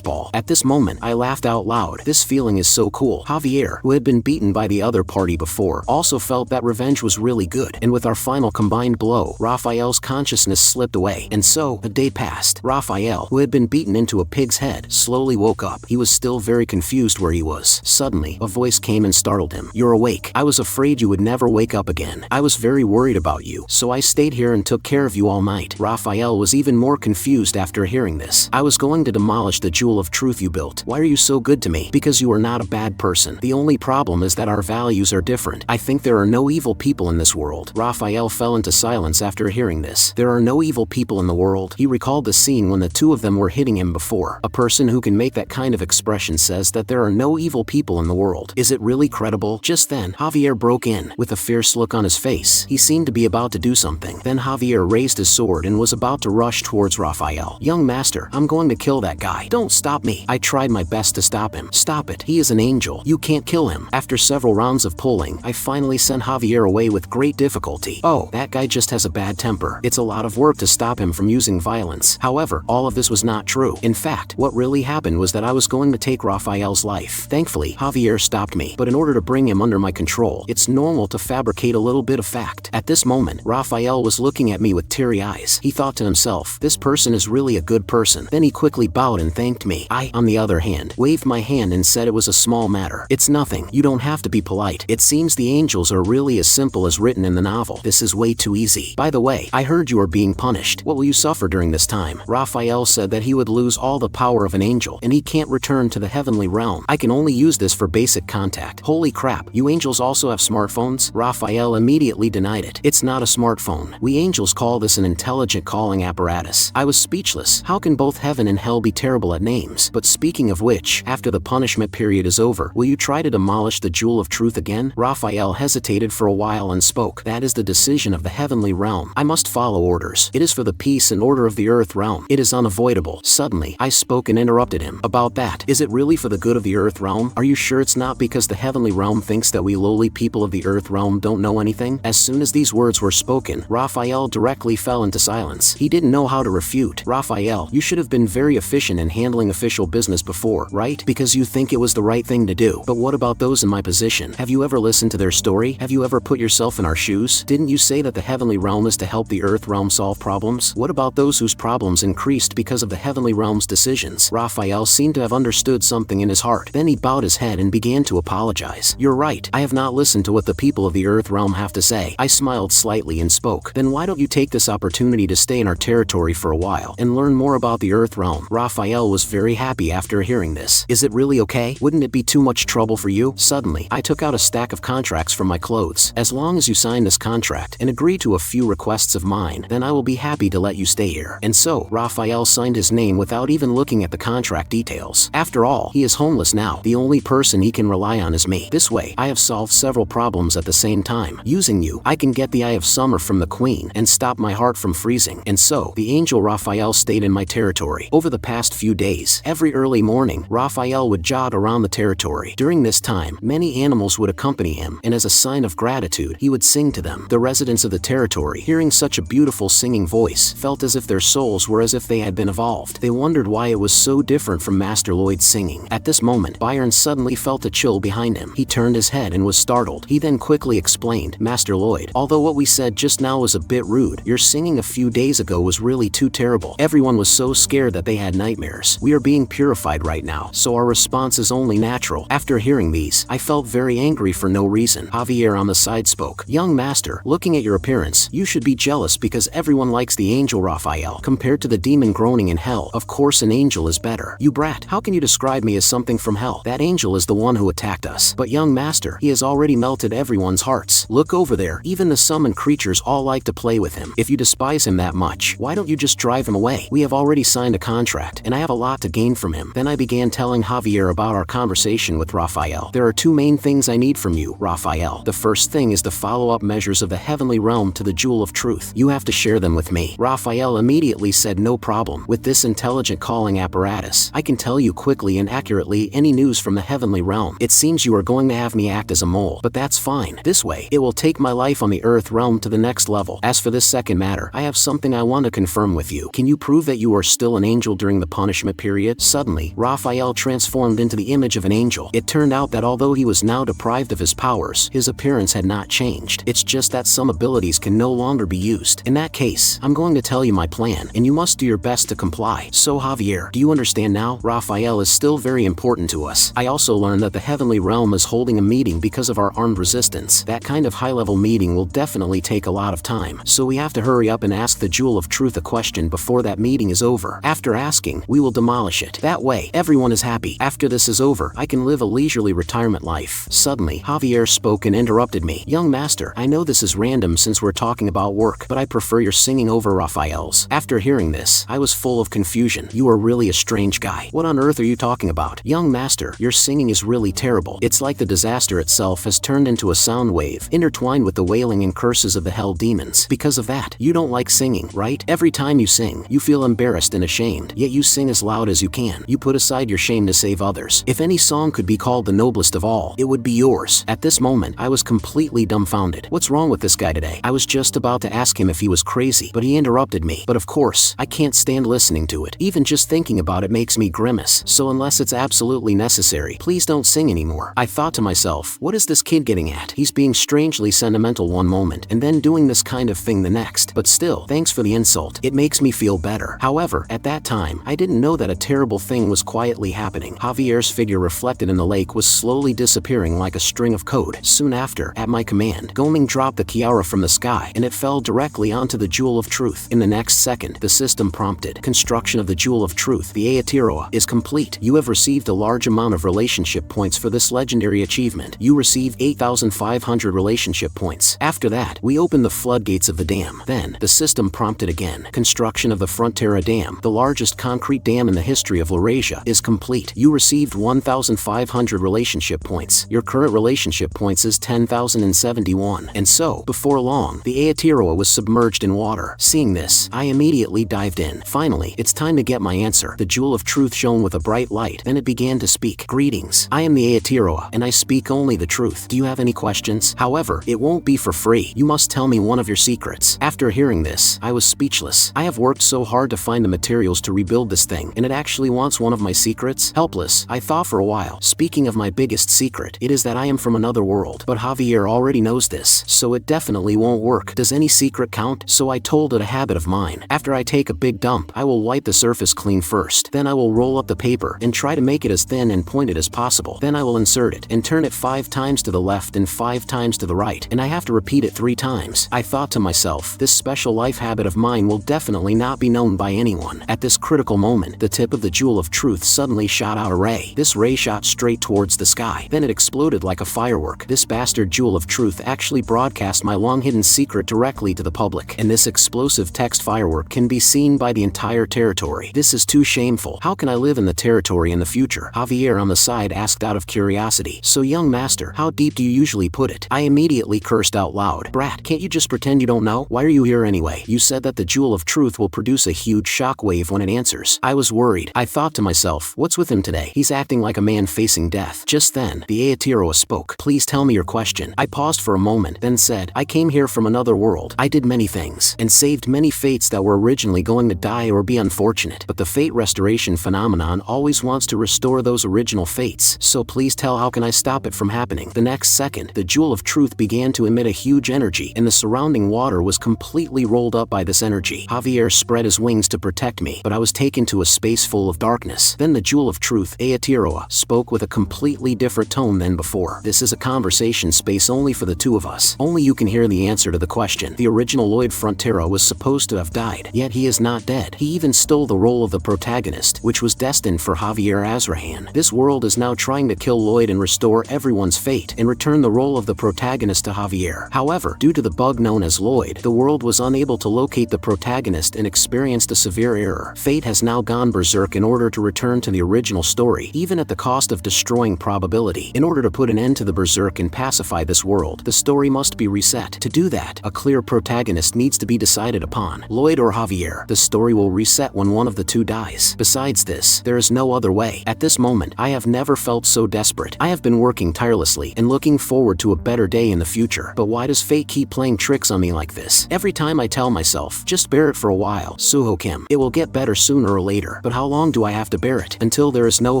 ball. At this moment, I laughed out loud. This feeling is so cool. Javier, who had been beaten by the other party before, also felt that revenge was really good. And with our final combined blow, Raphael's consciousness slipped away. And so, a day passed. Raphael, who had been beaten into a pig's head, slowly woke up. He was still very confused where he was. Suddenly, a voice came and startled him. You're awake. I was afraid you would never wake up again. I was very worried about you, so I stayed here and took care of you all night. Raphael was even more confused after hearing this. I was going to demolish the jewel of truth you built. Why are you so good to me? Because you are not a bad person. The only problem is that our values are different. I think there are no evil people in this world. Raphael fell into silence after hearing this. There are no evil people in the world. He recalled the scene when the two of them were hitting him before. A person who can make that kind of expression says that there are no evil people in the world. Is it really credible? Just then, Javier broke in. With a fierce look on his face, he seemed to be about to do something. Then Javier raised his sword and was about to rush towards Raphael. Young master, I'm going to kill that guy. Don't stop me. I tried my best to stop him. Stop it. He is an angel. You can't kill him. After several rounds of pulling, I finally sent Javier away with great difficulty. Oh, that guy just has a bad temper. It's a lot of work to stop him from using violence. However, all of this was not true. In fact, what really happened was that I was going to take Raphael's life. Thankfully, Javier stopped me, but in order to bring him under my control, it's normal to fabricate a little bit of fact. At this moment, Raphael was looking at me with teary eyes. He thought to himself, this person is really a good person. Then he quickly bowed and thanked me. I, on the other hand, waved my hand and said it was a small matter. It's nothing. You don't have to be polite. It seems the angels are really as simple as written in the novel. This is way too easy. By the way, I heard you are being punished. What will you suffer during this time? Raphael said that he would lose all the power of an angel, and he can't return to the heavenly realm. I can only use this for basic contact. Holy crap, you angels also have smartphones? Raphael immediately denied it. It's not a smartphone. We angels call this an intelligent calling apparatus. I was speechless. How can both heaven and hell be terrible at names? But speaking of which, after the punishment period is over, will you try to demolish the jewel of truth again? Raphael hesitated for a while and spoke. That is the decision of the heavenly realm. I must follow orders. It is for the peace and order of the earth realm. It is unavoidable. Suddenly, I spoke and interrupted him. About that, is it really for the good of the earth realm? Are you sure it's not because the heavenly realm thinks that we lowly people of the earth realm don't know anything? As soon as these words were spoken, Raphael directly fell into silence. He didn't know how to refute. Raphael, you should have been very efficient in handling official business before, right? Because you think it was the right thing to do. But what about those in my position? Have you ever listened to their story? Have you ever put yourself in our shoes? Didn't you say that the heavenly realm is to help the earth realm solve problems? What about those whose problems increased because of the heavenly realm's decisions? Raphael seemed to have understood something in his heart. Then he bowed his head and began to apologize. You're right. I have not listened to what the people of the earth realm have to say. I smiled slightly and spoke. Then why don't you take this opportunity to stay in our territory for a while and learn more about the earth realm? Raphael was very happy after hearing this. Is it really okay? Wouldn't it be too much trouble for you? Suddenly, I took out a stack of contracts from my clothes. As long as you sign this contract and agree to a few requests of mine, then I will be happy to let you stay here. And so, Raphael signed his name without even looking at the contract details. After all, he is homeless now. The only person he can rely on is me. This way, I have solved several problems at the same time. Using you, I can get the Eye of Summer from the Queen and stop my heart from freezing. And so, the angel Raphael stayed in my territory. Over the past few days, every early morning, Raphael would jog around the territory. During this time, many animals would accompany him, and as a sign of gratitude, he would sing to them. The residents of the territory, hearing such a beautiful singing voice, felt as if their souls were as if they had been evolved. They wondered why it was so different from Master Lloyd's singing. At this moment, Byron suddenly felt a chill behind him. He turned his head and was startled. He then quickly explained, Master Lloyd, although what we said just now was a bit rude, your singing a few days ago was really too terrible. Everyone was so scared that they had nightmares. We are being purified right now, so our response is only natural. After hearing these, I felt very angry for no reason. Javier on the side spoke. Young master, looking at your appearance, you should be jealous because everyone likes the angel Raphael compared to the demon groaning in hell. Of course an angel is better. You brat, how can you describe me as something from hell? That angel is the one who attacked us. But young master, he has already melted everyone's hearts. Look over there, even the summoned creatures all like to play with him. If you despise him that much, why don't you just drive him away? We have already signed a contract, and I have a lot to gain from him. Then I began telling Javier about our conversation with Raphael. There are two main things I need from you, Raphael. The first thing is the follow-up measures of the heavenly realm to the jewel of truth. You have to share them with me. Raphael immediately said no problem. With this intelligent calling apparatus, I can tell you quickly and accurately any news from the heavenly realm. It seems you are going to have me act as a mole, but that's fine. This way, it will take my life on the earth realm to the next level. As for this second matter, I have something I want to confirm with you. Can you prove that you are still an angel during the punishment period? Suddenly, Raphael transformed into the image of an angel. It turned out that although he was now deprived of his powers, his appearance had not changed. It's just that some abilities can no longer be used. In that case, I'm going to tell you my plan, and you must do your best to comply. So Javier, do you understand now? Raphael is still very important to us. I also learned that the heavenly realm is holding a meeting because of our armed resistance. That kind of high-level meeting will definitely take a lot of time, so we have to hurry up and ask the Jewel of Truth a question before that meeting is over. After asking, we will demolish it. That way, everyone is happy. After this is over, I can live a leisurely retirement life. Suddenly, Javier spoke and interrupted me. Young master, I know this is random since we're talking about work, but I prefer your singing over Raphael's. After hearing this, I was full of confusion. You are really a strange guy. What on earth are you talking about? Young master, your singing is really terrible. It's like the disaster itself has turned into a sound wave, intertwined with the wailing and curses of the hell demons. Because of that, you don't like singing, right? Every time you sing, you feel embarrassed and ashamed, yet you sing as loud as you can. You put aside your shame to save others. If any song could be called the noblest of all, it would be yours. hours. At this moment, I was completely dumbfounded. What's wrong with this guy today? I was just about to ask him if he was crazy, but he interrupted me. But of course, I can't stand listening to it. Even just thinking about it makes me grimace. So unless it's absolutely necessary, please don't sing anymore. I thought to myself, what is this kid getting at? He's being strangely sentimental one moment and then doing this kind of thing the next. But still, thanks for the insult. It makes me feel better. However, at that time, I didn't know that a terrible thing was quietly happening. Javier's figure reflected in the lake was slowly disappearing like a string of code. Soon after, at my command, Goming dropped the tiara from the sky and it fell directly onto the Jewel of Truth. In the next second, the system prompted, construction of the Jewel of Truth, the Aotearoa, is complete. You have received a large amount of relationship points for this legendary achievement. You receive 8,500 relationship points. After that, we open the floodgates of the dam. Then, the system prompted again, construction of the Frontera Dam, the largest concrete dam in the history of Laurasia, is complete. You received 1,500 relationship points. Your current relationship points is 10,071. And so, before long, the Aotearoa was submerged in water. Seeing this, I immediately dived in. Finally, it's time to get my answer. The Jewel of Truth shone with a bright light. Then it began to speak. Greetings. I am the Aotearoa, and I speak only the truth. Do you have any questions? However, it won't be for free. You must tell me one of your secrets. After hearing this, I was speechless. I have worked so hard to find the materials to rebuild this thing, and it actually wants one of my secrets? Helpless, I thought for a while. Speaking of my biggest secret, it is that I am from another world. But Javier already knows this, so it definitely won't work. Does any secret count? So I told it a habit of mine. After I take a big dump, I will wipe the surface clean first. Then I will roll up the paper and try to make it as thin and pointed as possible. Then I will insert it and turn it 5 times to the left and 5 times to the right, and I have to repeat it 3 times. I thought to myself, this special life habit of mine will definitely not be known by anyone. At this critical moment, the tip of the Jewel of Truth suddenly shot out a ray. This ray shot straight towards the sky. Then it exploded like a firework. This bastard Jewel of Truth actually broadcast my long-hidden secret directly to the public, and this explosive text firework can be seen by the entire territory. This is too shameful. How can I live in the territory in the future? Javier on the side asked out of curiosity. So young master, how deep do you usually put it? I immediately cursed out loud. Brat, can't you just pretend you don't know? Why are you here anyway? You said that the Jewel of Truth will produce a huge shockwave when it answers. I was worried. I thought to myself, what's with him today? He's acting like a man facing death. Just then, the Aotearoa spoke. Please tell me your question. I paused for a moment, then said, I came here from another world. I did many things, and saved many fates that were originally going to die or be unfortunate. But the fate restoration phenomenon always wants to restore those original fates. So please tell, how can I stop it from happening? The next second, the Jewel of Truth began to emit a huge energy, and the surrounding water was completely rolled up by this energy. Javier spread his wings to protect me, but I was taken to a space full of darkness. Then the Jewel of Truth, Aotearoa, spoke with a completely different tone than before. This is a conversation space only for the two of us. Only you can hear the answer to the question. The original Lloyd Frontera was supposed to have died, yet he is not dead. He even stole the role of the protagonist, which was destined for Javier Azrahan. This world is now trying to kill Lloyd and restore everyone's fate, and return the role of the protagonist to Javier. However, due to the bug known as Lloyd, the world was unable to locate the protagonist and experienced a severe error. Fate has now gone berserk in order to return to the original story, even at the cost of destroying probability. In order to put an end to the berserk and pacify this world, the story must be reset. To do that, a clear protagonist needs to be decided upon, Lloyd or Javier. The story will reset when one of the two dies. Besides this, there is no other way. At this moment, I have never felt so desperate. I have been working tirelessly and looking forward to a better day in the future. But why does fate keep playing tricks on me like this? Every time I tell myself, just bear it for a while, Suho Kim. It will get better sooner or later. But how long do I have to bear it? Until there is no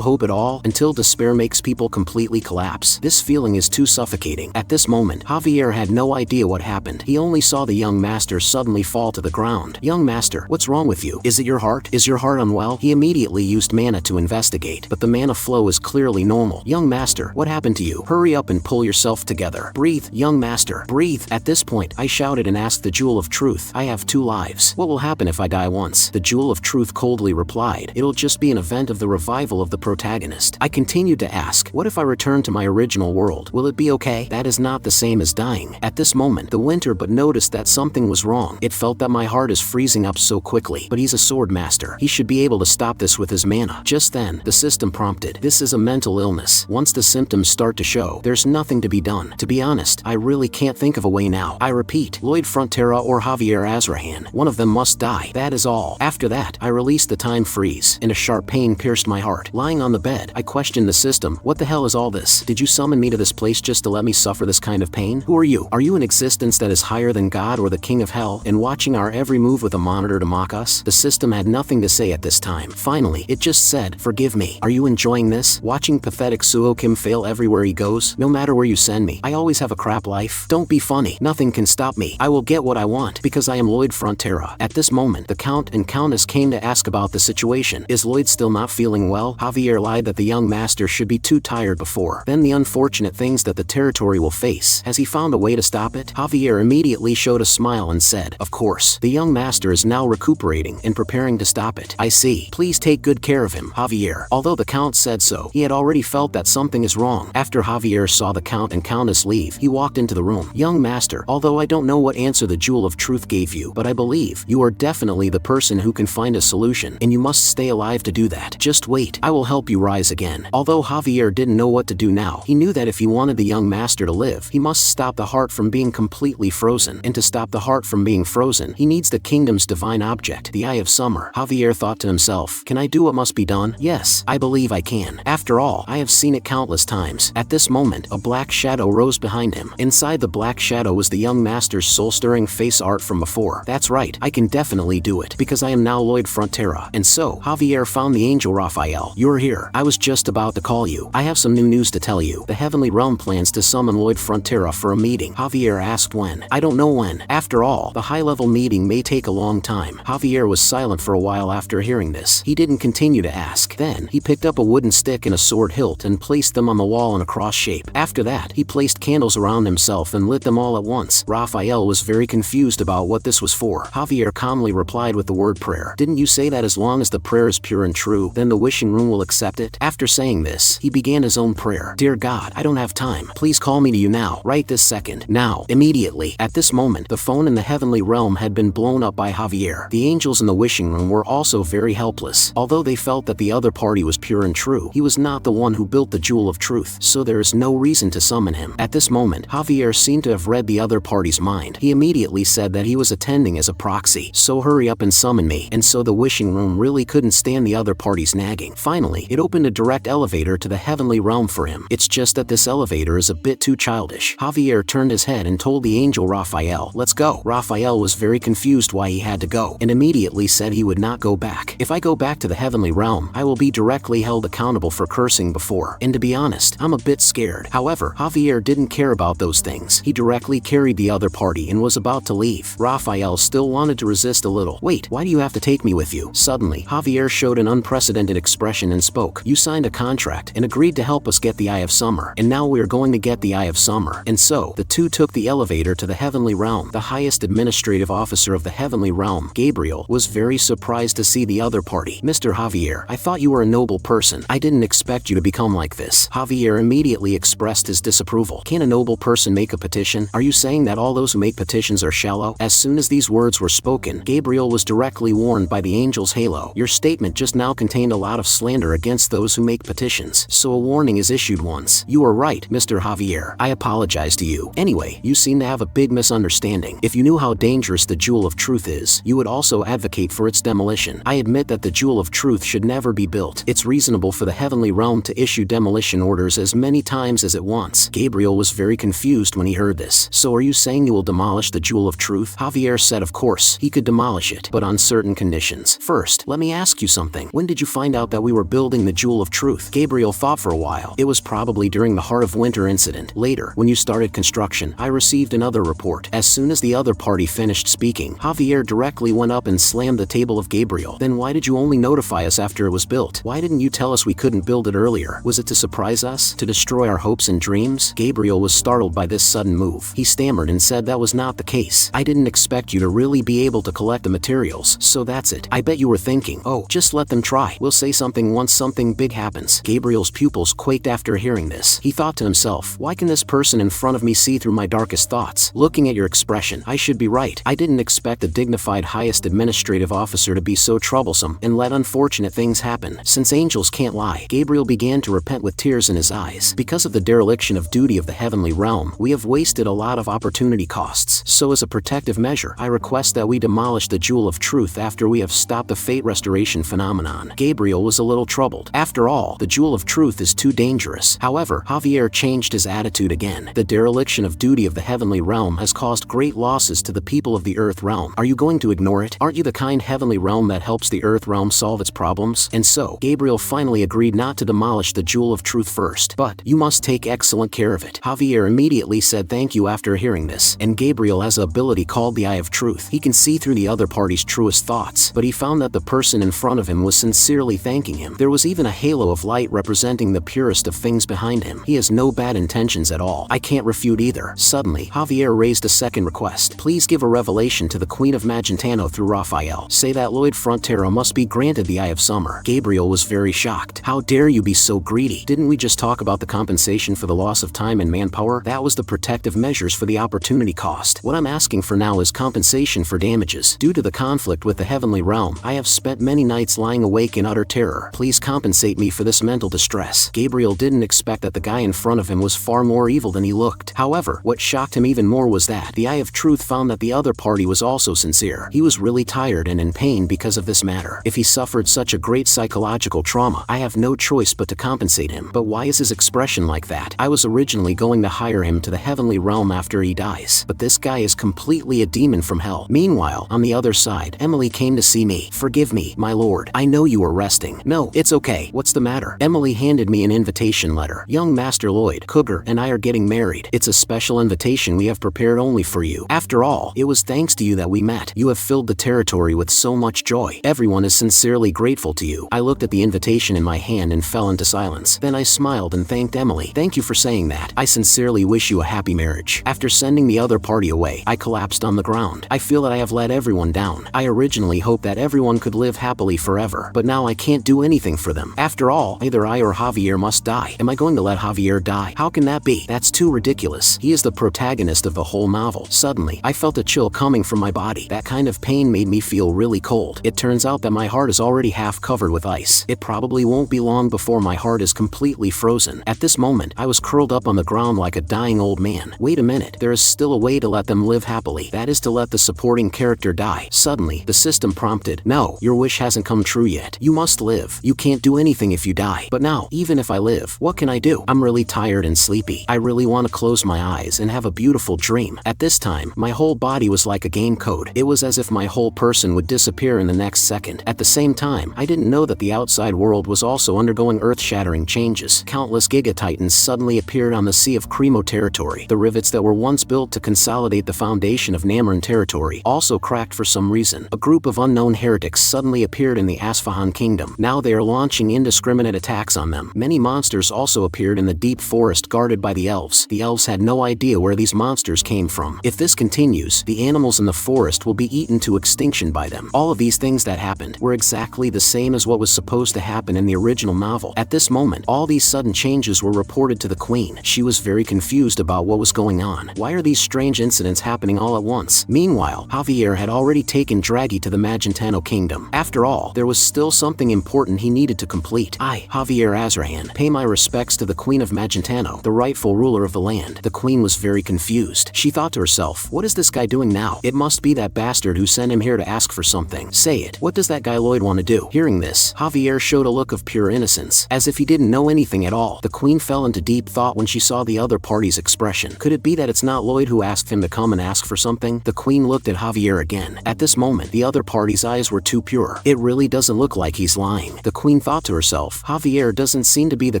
hope at all? Until despair makes people completely collapse? This feeling is too suffocating. At this moment, Javier had no idea what happened. He only saw the young master suddenly fall to the ground. Young master, what's wrong with you? Is it your heart? Is your heart unwell? He immediately used mana to investigate, but the mana flow is clearly normal. Young master, what happened to you? Hurry up and pull yourself together. Breathe, young master, breathe. At this point, I shouted and asked the Jewel of Truth, I have 2 lives. What will happen if I die once? The Jewel of Truth coldly replied, it'll just be an event of the revival of the protagonist. I continued to ask, what if I return to my original world? Will it be okay? That is not the same as dying. At this moment, the winter but noticed that something was wrong. It felt that my heart is freezing up so quickly. But he's a sword master. He should be able to stop this with his mana. Just then, the system prompted, this is a mental illness. Once the symptoms start to show, there's nothing to be done. To be honest, I really can't think of a way now. I repeat, Lloyd Frontera or Javier Azrahan. One of them must die. That is all. After that, I released the time freeze, and a sharp pain pierced my heart. Lying on the bed, I questioned the system. What the hell is all this? Did you summon send me to this place just to let me suffer this kind of pain? Who are you? Are you an existence that is higher than God or the king of hell, and watching our every move with a monitor to mock us? The system had nothing to say at this time. Finally, it just said, forgive me. Are you enjoying this? Watching pathetic Suho Kim fail everywhere he goes? No matter where you send me, I always have a crap life. Don't be funny. Nothing can stop me. I will get what I want, because I am Lloyd Frontera. At this moment, the Count and Countess came to ask about the situation. Is Lloyd still not feeling well? Javier lied that the young master should be too tired before. Then the unfortunate things that the territory will face. Has he found a way to stop it? Javier immediately showed a smile and said, of course. The young master is now recuperating and preparing to stop it. I see. Please take good care of him, Javier. Although the Count said so, he had already felt that something is wrong. After Javier saw the Count and Countess leave, he walked into the room. Young master, although I don't know what answer the Jewel of Truth gave you, but I believe you are definitely the person who can find a solution, and you must stay alive to do that. Just wait. I will help you rise again. Although Javier didn't know what to do now, he knew that if he wanted the young master to live, he must stop the heart from being completely frozen. And to stop the heart from being frozen, he needs the kingdom's divine object, the Eye of Summer. Javier thought to himself, can I do what must be done? Yes, I believe I can. After all, I have seen it countless times. At this moment, a black shadow rose behind him. Inside the black shadow was the young master's soul-stirring face art from before. That's right, I can definitely do it, because I am now Lloyd Frontera. And so, Javier found the angel Raphael. You're here. I was just about to call you. I have some new news to tell you. The Heavenly Realm plans to summon Lloyd Frontera for a meeting. Javier asked when. I don't know when. After all, the high-level meeting may take a long time. Javier was silent for a while after hearing this. He didn't continue to ask. Then, he picked up a wooden stick and a sword hilt and placed them on the wall in a cross shape. After that, he placed candles around himself and lit them all at once. Raphael was very confused about what this was for. Javier calmly replied with the word prayer. Didn't you say that as long as the prayer is pure and true, then the wishing room will accept it? After saying this, he began his own prayer. Dear God, I don't have time. Please call me to you now. Right this second. Now. Immediately. At this moment, the phone in the heavenly realm had been blown up by Javier. The angels in the wishing room were also very helpless. Although they felt that the other party was pure and true, he was not the one who built the Jewel of Truth, so there is no reason to summon him. At this moment, Javier seemed to have read the other party's mind. He immediately said that he was attending as a proxy, so hurry up and summon me. And so the wishing room really couldn't stand the other party's nagging. Finally, it opened a direct elevator to the heavenly realm for him. It's just that this elevator is a bit too childish. Javier turned his head and told the angel Raphael, let's go. Raphael was very confused why he had to go, and immediately said he would not go back. If I go back to the heavenly realm, I will be directly held accountable for cursing before, and to be honest, I'm a bit scared. However, Javier didn't care about those things. He directly carried the other party and was about to leave. Raphael still wanted to resist a little. Wait, why do you have to take me with you? Suddenly, Javier showed an unprecedented expression and spoke. You signed a contract and agreed to help us get the Eye of Summer, and now we are going to get the Eye of Summer. And so, the two took the elevator to the heavenly realm. The highest administrative officer of the heavenly realm, Gabriel, was very surprised to see the other party. Mr. Javier, I thought you were a noble person. I didn't expect you to become like this. Javier immediately expressed his disapproval. Can a noble person make a petition? Are you saying that all those who make petitions are shallow? As soon as these words were spoken, Gabriel was directly warned by the angel's halo. Your statement just now contained a lot of slander against those who make petitions, so a warning is issued once. You are right, Mr. Javier. I apologize to you. Anyway, you seem to have a big misunderstanding. If you knew how dangerous the Jewel of Truth is, you would also advocate for its demolition. I admit that the Jewel of Truth should never be built. It's reasonable for the heavenly realm to issue demolition orders as many times as it wants. Gabriel was very confused when he heard this. So are you saying you will demolish the Jewel of Truth? Javier said of course, he could demolish it, but on certain conditions. First, let me ask you something. When did you find out that we were building the Jewel of Truth? Gabriel thought for a while. It was probably during the Heart of Winter incident. Later, when you started construction, I received another report. As soon as the other party finished speaking, Javier directly went up and slammed the table of Gabriel. Then why did you only notify us after it was built? Why didn't you tell us we couldn't build it earlier? Was it to surprise us? To destroy our hopes and dreams? Gabriel was startled by this sudden move. He stammered and said that was not the case. I didn't expect you to really be able to collect the materials, so that's it. I bet you were thinking, oh, just let them try. We'll say something once something big happens. Gabriel's pupils quaked after hearing this. He thought to himself, why can this person in front of me see through my darkest thoughts? Looking at your expression, I should be right. I didn't expect the dignified highest administrative officer to be so troublesome and let unfortunate things happen. Since angels can't lie, Gabriel began to repent with tears in his eyes. Because of the dereliction of duty of the heavenly realm, we have wasted a lot of opportunity costs. So as a protective measure, I request that we demolish the Jewel of Truth after we have stopped the fate restoration phenomenon. Gabriel was a little troubled. After all, the Jewel of Truth is too dangerous. However, Javier changed his attitude again. The dereliction of duty of the heavenly realm has caused great losses to the people of the earth realm. Are you going to ignore it? Aren't you the kind heavenly realm that helps the earth realm solve its problems? And so, Gabriel finally agreed not to demolish the jewel of truth first, but you must take excellent care of it. Javier immediately said thank you after hearing this, and Gabriel has an ability called the Eye of Truth. He can see through the other party's truest thoughts, but he found that the person in front of him was sincerely thanking him. There was even a halo of light representing the purest of things behind him. He has no bad intentions at all. I can't refute either. Suddenly, Javier raised a second request. Please give a revelation to the Queen of Magentano through Raphael. Say that Lloyd Frontera must be granted the Eye of Summer. Gabriel was very shocked. How dare you be so greedy? Didn't we just talk about the compensation for the loss of time and manpower? That was the protective measures for the opportunity cost. What I'm asking for now is compensation for damages. Due to the conflict with the heavenly realm, I have spent many nights lying awake in utter terror. Please compensate me for this mental distress. Gabriel didn't expect that the guy in front of him was far more evil than he looked. However, what shocked him even more was that the Eye of Truth found that the other party was also sincere. He was really tired and in pain because of this matter. If he suffered such a great psychological trauma, I have no choice but to compensate him. But why is his expression like that? I was originally going to hire him to the heavenly realm after he dies, but this guy is completely a demon from hell. Meanwhile, on the other side, Emily came to see me. Forgive me, my lord. I know you were resting. No, it's okay. What's the matter? Emily handed me an invitation letter. Young Master Lloyd, Cougar, and I are getting married. It's a special invitation we have prepared only for you. After all, it was thanks to you that we met. You have filled the territory with so much joy. Everyone is sincerely grateful to you. I looked at the invitation in my hand and fell into silence. Then I smiled and thanked Emily. Thank you for saying that. I sincerely wish you a happy marriage. After sending the other party away, I collapsed on the ground. I feel that I have let everyone down. I originally hoped that everyone could live happily forever, but now I can't do anything for them. After all, either I or Javier must die. Am I going to let Javier die? How can that be? That's too ridiculous. He is the protagonist of the whole novel. Suddenly, I felt a chill coming from my body. That kind of pain made me feel really cold. It turns out that my heart is already half covered with ice. It probably won't be long before my heart is completely frozen. At this moment, I was curled up on the ground like a dying old man. Wait a minute, there is still a way to let them live happily. That is to let the supporting character die. Suddenly, the system prompted, no, your wish hasn't come true yet. You must live. You can't do anything if you die. But now, even if I live, what can I do? I'm really tired and sleepy. I really want to close my eyes and have a beautiful dream. At this time, my whole body was like a game code. It was as if my whole person would disappear in the next second. At the same time, I didn't know that the outside world was also undergoing earth-shattering changes. Countless gigatitans suddenly appeared on the Sea of Cremo territory. The rivets that were once built to consolidate the foundation of Namran territory also cracked for some reason. A group of unknown heretics suddenly appeared in the Asfahan kingdom. Now they are launching indiscriminate attacks on them. Many monsters also appeared in the deep forest guarded by the elves. The elves had no idea where these monsters came from. If this continues, the animals in the forest will be eaten to extinction by them. All of these things that happened were exactly the same as what was supposed to happen in the original novel. At this moment, all these sudden changes were reported to the queen. She was very confused about what was going on. Why are these strange incidents happening all at once? Meanwhile, Javier had already taken Draghi to the Magentano kingdom. After all, there was still something important he needed to complete. I, Javier Azrahan, pay my respects to the Queen of Magentano, the rightful ruler of the land. The queen was very confused. She thought to herself, what is this guy doing now? It must be that bastard who sent him here to ask for something. Say it. What does that guy Lloyd want to do? Hearing this, Javier showed a look of pure innocence, as if he didn't know anything at all. The queen fell into deep thought when she saw the other party's expression. Could it be that it's not Lloyd who asked him to come and ask for something? The queen looked at Javier again. At this moment, the other party's eyes were too pure. It really doesn't look like he's lying. The queen thought to herself, Javier doesn't seem to be the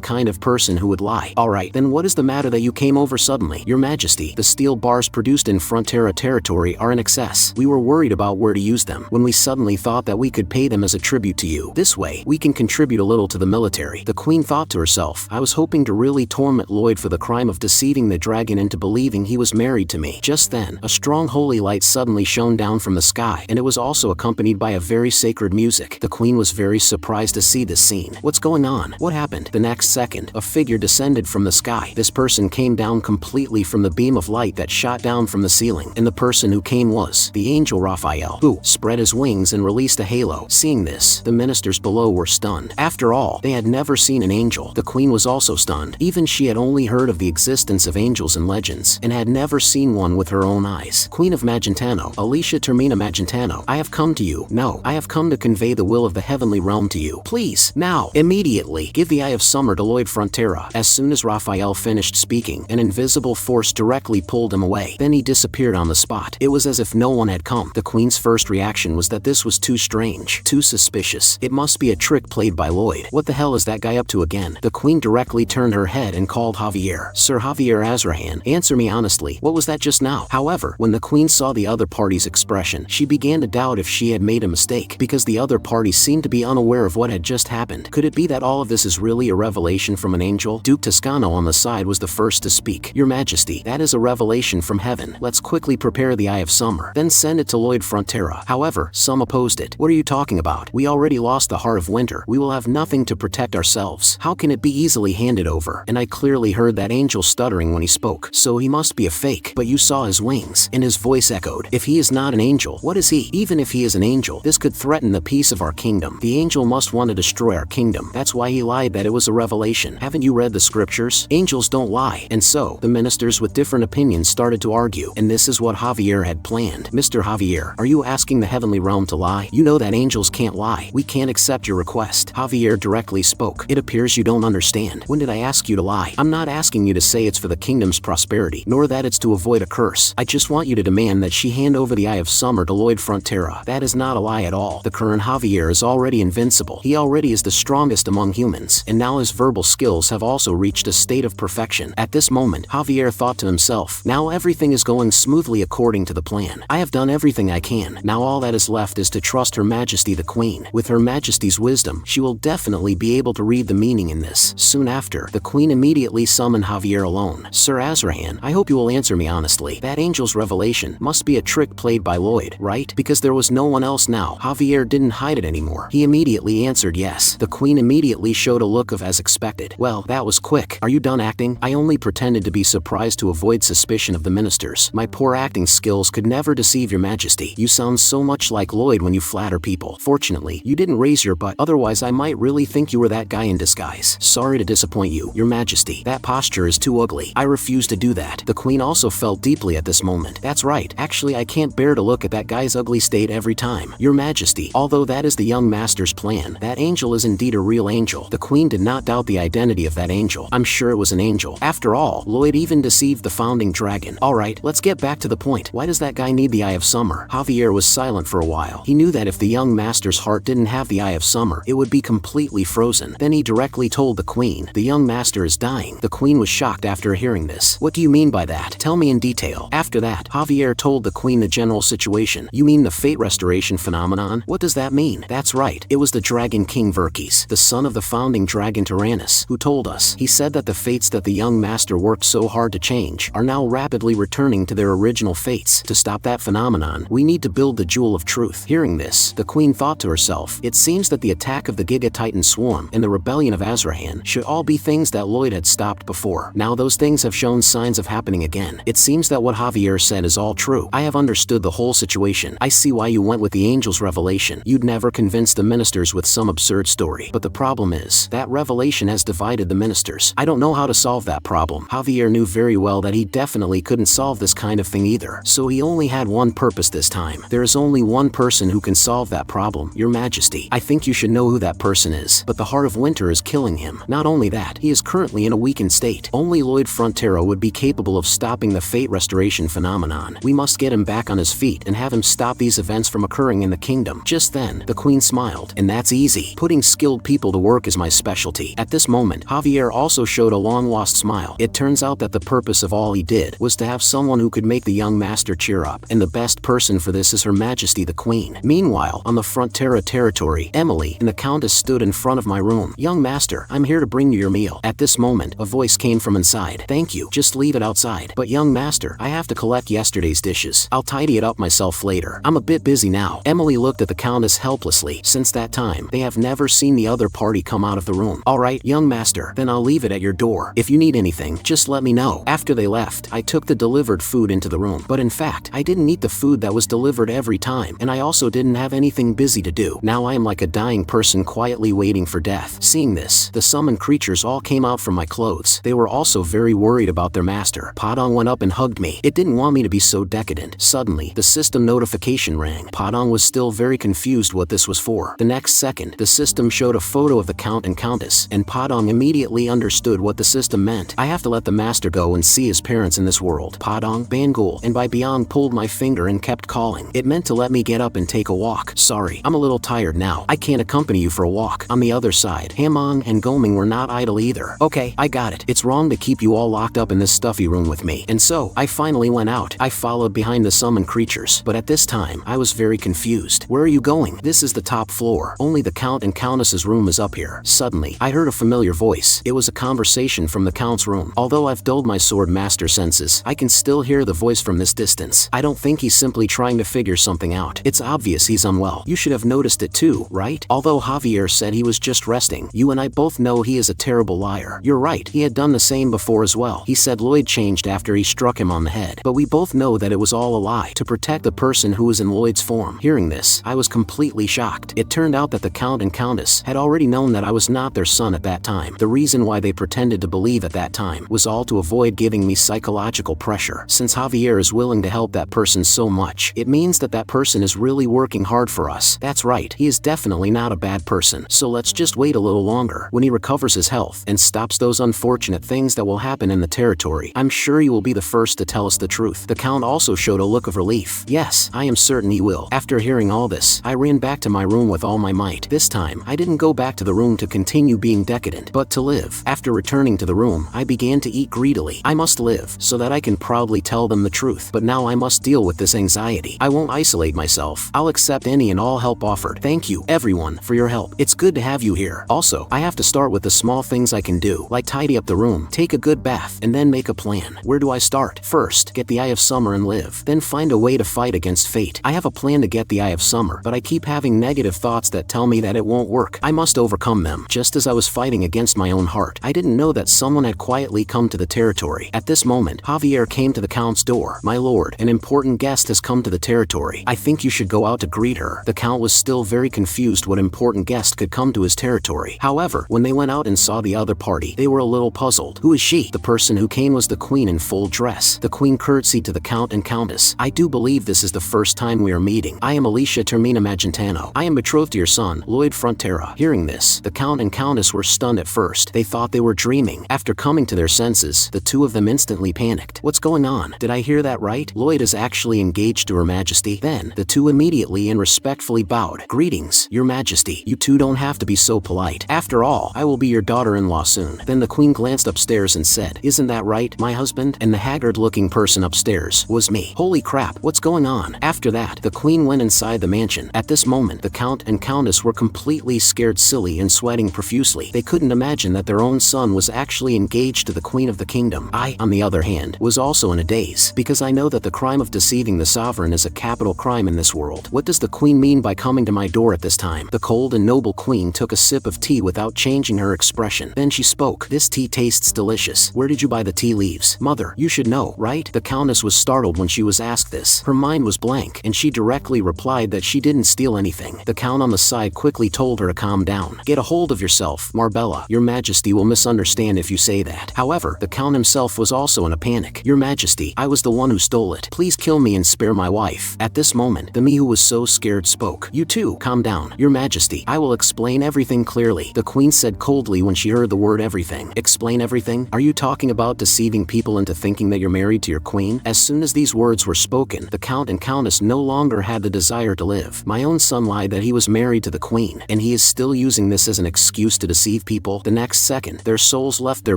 kind of person who would lie. Alright, then what is the matter that you came over suddenly? Your Majesty, the steel bars produced in Frontera territory are in excess. We were worried about where to use them, when we suddenly thought that we could pay them as a tribute to you. This way, we can contribute a little to the military. The queen thought to herself, I was hoping to really torment Lloyd for the crime of deceiving the dragon into believing he was married to me. Just then, a strong holy light suddenly shone down from the sky, and it was also accompanied by a very sacred music. The queen was very surprised to see this scene. What's going on? What happened? The next second, a figure descended from the sky. This person came down completely from the beam of light that shot down from the ceiling, and the person who came was the angel Raphael, who spread his wings and released a halo. Seeing this, the ministers below were stunned. After all, they had never seen an angel. The queen was also stunned. Even she had only heard of the existence of angels in legends, and had never seen one with her own eyes. Queen of Magentano, Alicia Termina Magentano, I have come to you. No, I have come to convey the will of the heavenly realm to you. Please, now, immediately, give the Eye of Summer to Lloyd Frontera. thought. As soon as Raphael finished speaking, an invisible force directly pulled him away. Then he disappeared on the spot. It was as if no one had come. The queen's first reaction was that this was too strange, too suspicious. It must be a trick played by Lloyd. What the hell is that guy up to again? The queen directly turned her head and called Javier. Sir Javier Azrahan, answer me honestly, what was that just now? However, when the queen saw the other party's expression, she began to doubt if she had made a mistake, because the other party seemed to be unaware of what had just happened. Could it be that all of this is really a revelation from an angel? Duke Toscano on the side was the first to speak. Your Majesty, that is a revelation from heaven. Let's quickly prepare the Eye of Summer, then send it to Lloyd Frontera. However, some opposed it. What are you talking about? We already lost the Heart of Winter. We will have nothing to protect ourselves. How can it be easily handed over? And I clearly heard that angel stuttering when he spoke, so he must be a fake. But you saw his wings, and his voice echoed. If he is not an angel, what is he? Even if he is an angel, this could threaten the peace of our kingdom. The angel must want to destroy our kingdom. That's why he lied that it was a revelation. Haven't you read the scriptures? Angels don't lie. And so, the ministers with different opinions started to argue, and this is what Javier had planned. Mr. Javier, are you asking the heavenly realm to lie? You know that angels can't lie. We can't accept your request. Javier directly spoke. It appears you don't understand. When did I ask you to lie? I'm not asking you to say it's for the kingdom's prosperity, nor that it's to avoid a curse. I just want you to demand that she hand over the Eye of Summer to Lloyd Frontera. That is not a lie at all. The current Javier is already invincible. He already is the strongest among humans, and now his verbal skills have also reached a state of perfection. At this moment, Javier thought to himself, now everything is going smoothly according to the plan. I have done everything I can. Now all that is left is to trust Her Majesty the Queen. With Her Majesty's wisdom, she will definitely be able to read the meaning in this. Soon after, the Queen immediately summoned Javier alone. Sir Azrahan, I hope you will answer me honestly. That angel's revelation must be a trick played by Lloyd, right? Because there was no one else now. Javier didn't hide it anymore. He immediately answered yes. The Queen immediately showed a look of as expected. Well, that was quick. Are you done acting? I only pretended to be surprised to avoid suspicion of the ministers. My poor acting skills could never deceive Your Majesty. You sound so much like Lloyd when you flatter people. Fortunately, you didn't raise your butt, otherwise I might really think you were that guy in disguise. Sorry to disappoint you, Your Majesty. That posture is too ugly. I refuse to do that. The Queen also felt deeply at this moment. That's right. Actually, I can't bear to look at that guy's ugly state every time. Your Majesty, although that is the young master's plan, that angel is indeed a real angel. The Queen did not doubt the identity of that angel. I'm sure it was an angel. After all, Lloyd even deceived the founding dragon. Alright, let's get back to the point. Why does that guy need the Eye of Summer? Javier was silent for a while. He knew that if the young master's heart didn't have the Eye of Summer, it would be completely frozen. Then he directly told the Queen, the young master is dying. The Queen was shocked after hearing this. What do you mean by that? Tell me in detail. After that, Javier told the Queen the general situation. You mean the fate restoration phenomenon? What does that mean? That's right. It was the Dragon King Verkis, the son of the founding dragon Tyrannus, who told us. He said that the fates that the young master worked so hard to change are now rapidly returning to their original fates. To stop that phenomenon, we need to build the Jewel of Truth. Hearing this, the Queen thought to herself, it seems that the attack of the Giga Titan Swarm and the rebellion of Azrahan should all be things that Lloyd had stopped before. Now those things have shown signs of happening again. It seems that what Javier said is all true. I have understood the whole situation. I see why you went with the angel's revelation. You'd never convince the ministers with some absurd story. But the problem is, that revelation has divided the ministers. I don't know how to solve that problem. Javier knew very well that he definitely couldn't solve this kind of thing either. So he only had one purpose this time. There is only one person who can solve that problem, Your Majesty. I think you should know who that person is. But the Heart of Winter is killing him. Not only that, he is currently in a weakened state. Only Lloyd Frontera would be capable of stopping the fate restoration phenomenon. We must get him back on his feet and have him stop these events from occurring in the kingdom. Just then, the Queen smiled. And that's easy. Putting skilled people to work is my specialty. At this moment, Javier also showed a long-lost smile. It turns out that the purpose of all he did was to have someone who could make the young master cheer up. And the best person for this is Her Majesty the Queen. Meanwhile, on the Frontera territory, Emily and the Countess stood in front of my room. Young master, I'm here to bring you your meal. At this moment, a voice came from inside. Thank you. Just leave it outside. But young master, I have to collect yesterday's dishes. I'll tidy it up myself later. I'm a bit busy now. Emily looked at the Countess helplessly. Since that time, they have never seen the other party come out of the room. Alright, young master, then I'll leave it at your door. If you need anything, just let me know. After they left, I took the delivered food into the room. But in fact, I didn't eat the food that was delivered every time, and I also didn't have anything busy to do. Now I am like a dying person quietly waiting for death. Seeing this, the summoned creatures all came out from my clothes. They were also very worried about their master. Padang went up and hugged me. It didn't want me to be so decadent. Suddenly, the system notification rang. Padang was still very confused what this was for. The next second, the system showed a photo of the Count and Countess, and Padang immediately immediately understood what the system meant. I have to let the master go and see his parents in this world. Padong, Bangul, and by Byung pulled my finger and kept calling. It meant to let me get up and take a walk. Sorry, I'm a little tired now. I can't accompany you for a walk. On the other side, Hamong and Goming were not idle either. Okay, I got it. It's wrong to keep you all locked up in this stuffy room with me. And so, I finally went out. I followed behind the summoned creatures, but at this time, I was very confused. Where are you going? This is the top floor. Only the Count and Countess's room is up here. Suddenly, I heard a familiar voice. It was a conversation from the Count's room. Although I've dulled my sword master senses, I can still hear the voice from this distance. I don't think he's simply trying to figure something out. It's obvious he's unwell. You should have noticed it too, right? Although Javier said he was just resting, you and I both know he is a terrible liar. You're right, he had done the same before as well. He said Lloyd changed after he struck him on the head. But we both know that it was all a lie, to protect the person who was in Lloyd's form. Hearing this, I was completely shocked. It turned out that the Count and Countess had already known that I was not their son at that time. The reason why they pretended to believe at that time was all to avoid giving me psychological pressure. Since Javier is willing to help that person so much, it means that that person is really working hard for us. That's right, he is definitely not a bad person. So let's just wait a little longer. When he recovers his health and stops those unfortunate things that will happen in the territory, I'm sure you will be the first to tell us the truth. The Count also showed a look of relief. Yes, I am certain he will. After hearing all this, I ran back to my room with all my might. This time, I didn't go back to the room to continue being decadent, but to live. After returning to the room, I began to eat greedily. I must live, so that I can proudly tell them the truth. But now I must deal with this anxiety. I won't isolate myself. I'll accept any and all help offered. Thank you, everyone, for your help. It's good to have you here. Also, I have to start with the small things I can do, like tidy up the room, take a good bath, and then make a plan. Where do I start? First, get the Eye of Summer and live. Then find a way to fight against fate. I have a plan to get the Eye of Summer, but I keep having negative thoughts that tell me that it won't work. I must overcome them. Just as I was fighting against my own heart, I didn't know that someone had quietly come to the territory. At this moment, Javier came to the Count's door. My lord, an important guest has come to the territory. I think you should go out to greet her. The Count was still very confused what important guest could come to his territory. However, when they went out and saw the other party, they were a little puzzled. Who is she? The person who came was the Queen in full dress. The Queen curtsied to the Count and Countess. I do believe this is the first time we are meeting. I am Alicia Termina Magentano. I am betrothed to your son, Lloyd Frontera. Hearing this, the Count and Countess were stunned at first. They thought they were dreaming. After coming to their senses, the two of them instantly panicked. What's going on? Did I hear that right? Lloyd is actually engaged to Her Majesty. Then, the two immediately and respectfully bowed. Greetings, Your Majesty. You two don't have to be so polite. After all, I will be your daughter-in-law soon. Then the Queen glanced upstairs and said, isn't that right, my husband? And the haggard-looking person upstairs was me. Holy crap, what's going on? After that, the Queen went inside the mansion. At this moment, the Count and Countess were completely scared silly and sweating profusely. They couldn't imagine that their own son was actually engaged to the Queen of the Kingdom. I, on the other hand, was also in a daze, because I know that the crime of deceiving the sovereign is a capital crime in this world. What does the Queen mean by coming to my door at this time? The cold and noble Queen took a sip of tea without changing her expression. Then she spoke. This tea tastes delicious. Where did you buy the tea leaves? Mother, you should know, right? The Countess was startled when she was asked this. Her mind was blank, and she directly replied that she didn't steal anything. The Count on the side quickly told her to calm down. Get a hold of yourself, Marbella. Your Majesty will misunderstand if you say that. However, the Count himself was also in a panic. Your Majesty, I was the one who stole it. Please kill me and spare my wife. At this moment, the me who was so scared spoke. You too, calm down. Your Majesty, I will explain everything clearly. The Queen said coldly when she heard the word everything. Explain everything? Are you talking about deceiving people into thinking that you're married to your queen? As soon as these words were spoken, the Count and Countess no longer had the desire to live. My own son lied that he was married to the Queen, and he is still using this as an excuse to deceive people. The next second, their souls left their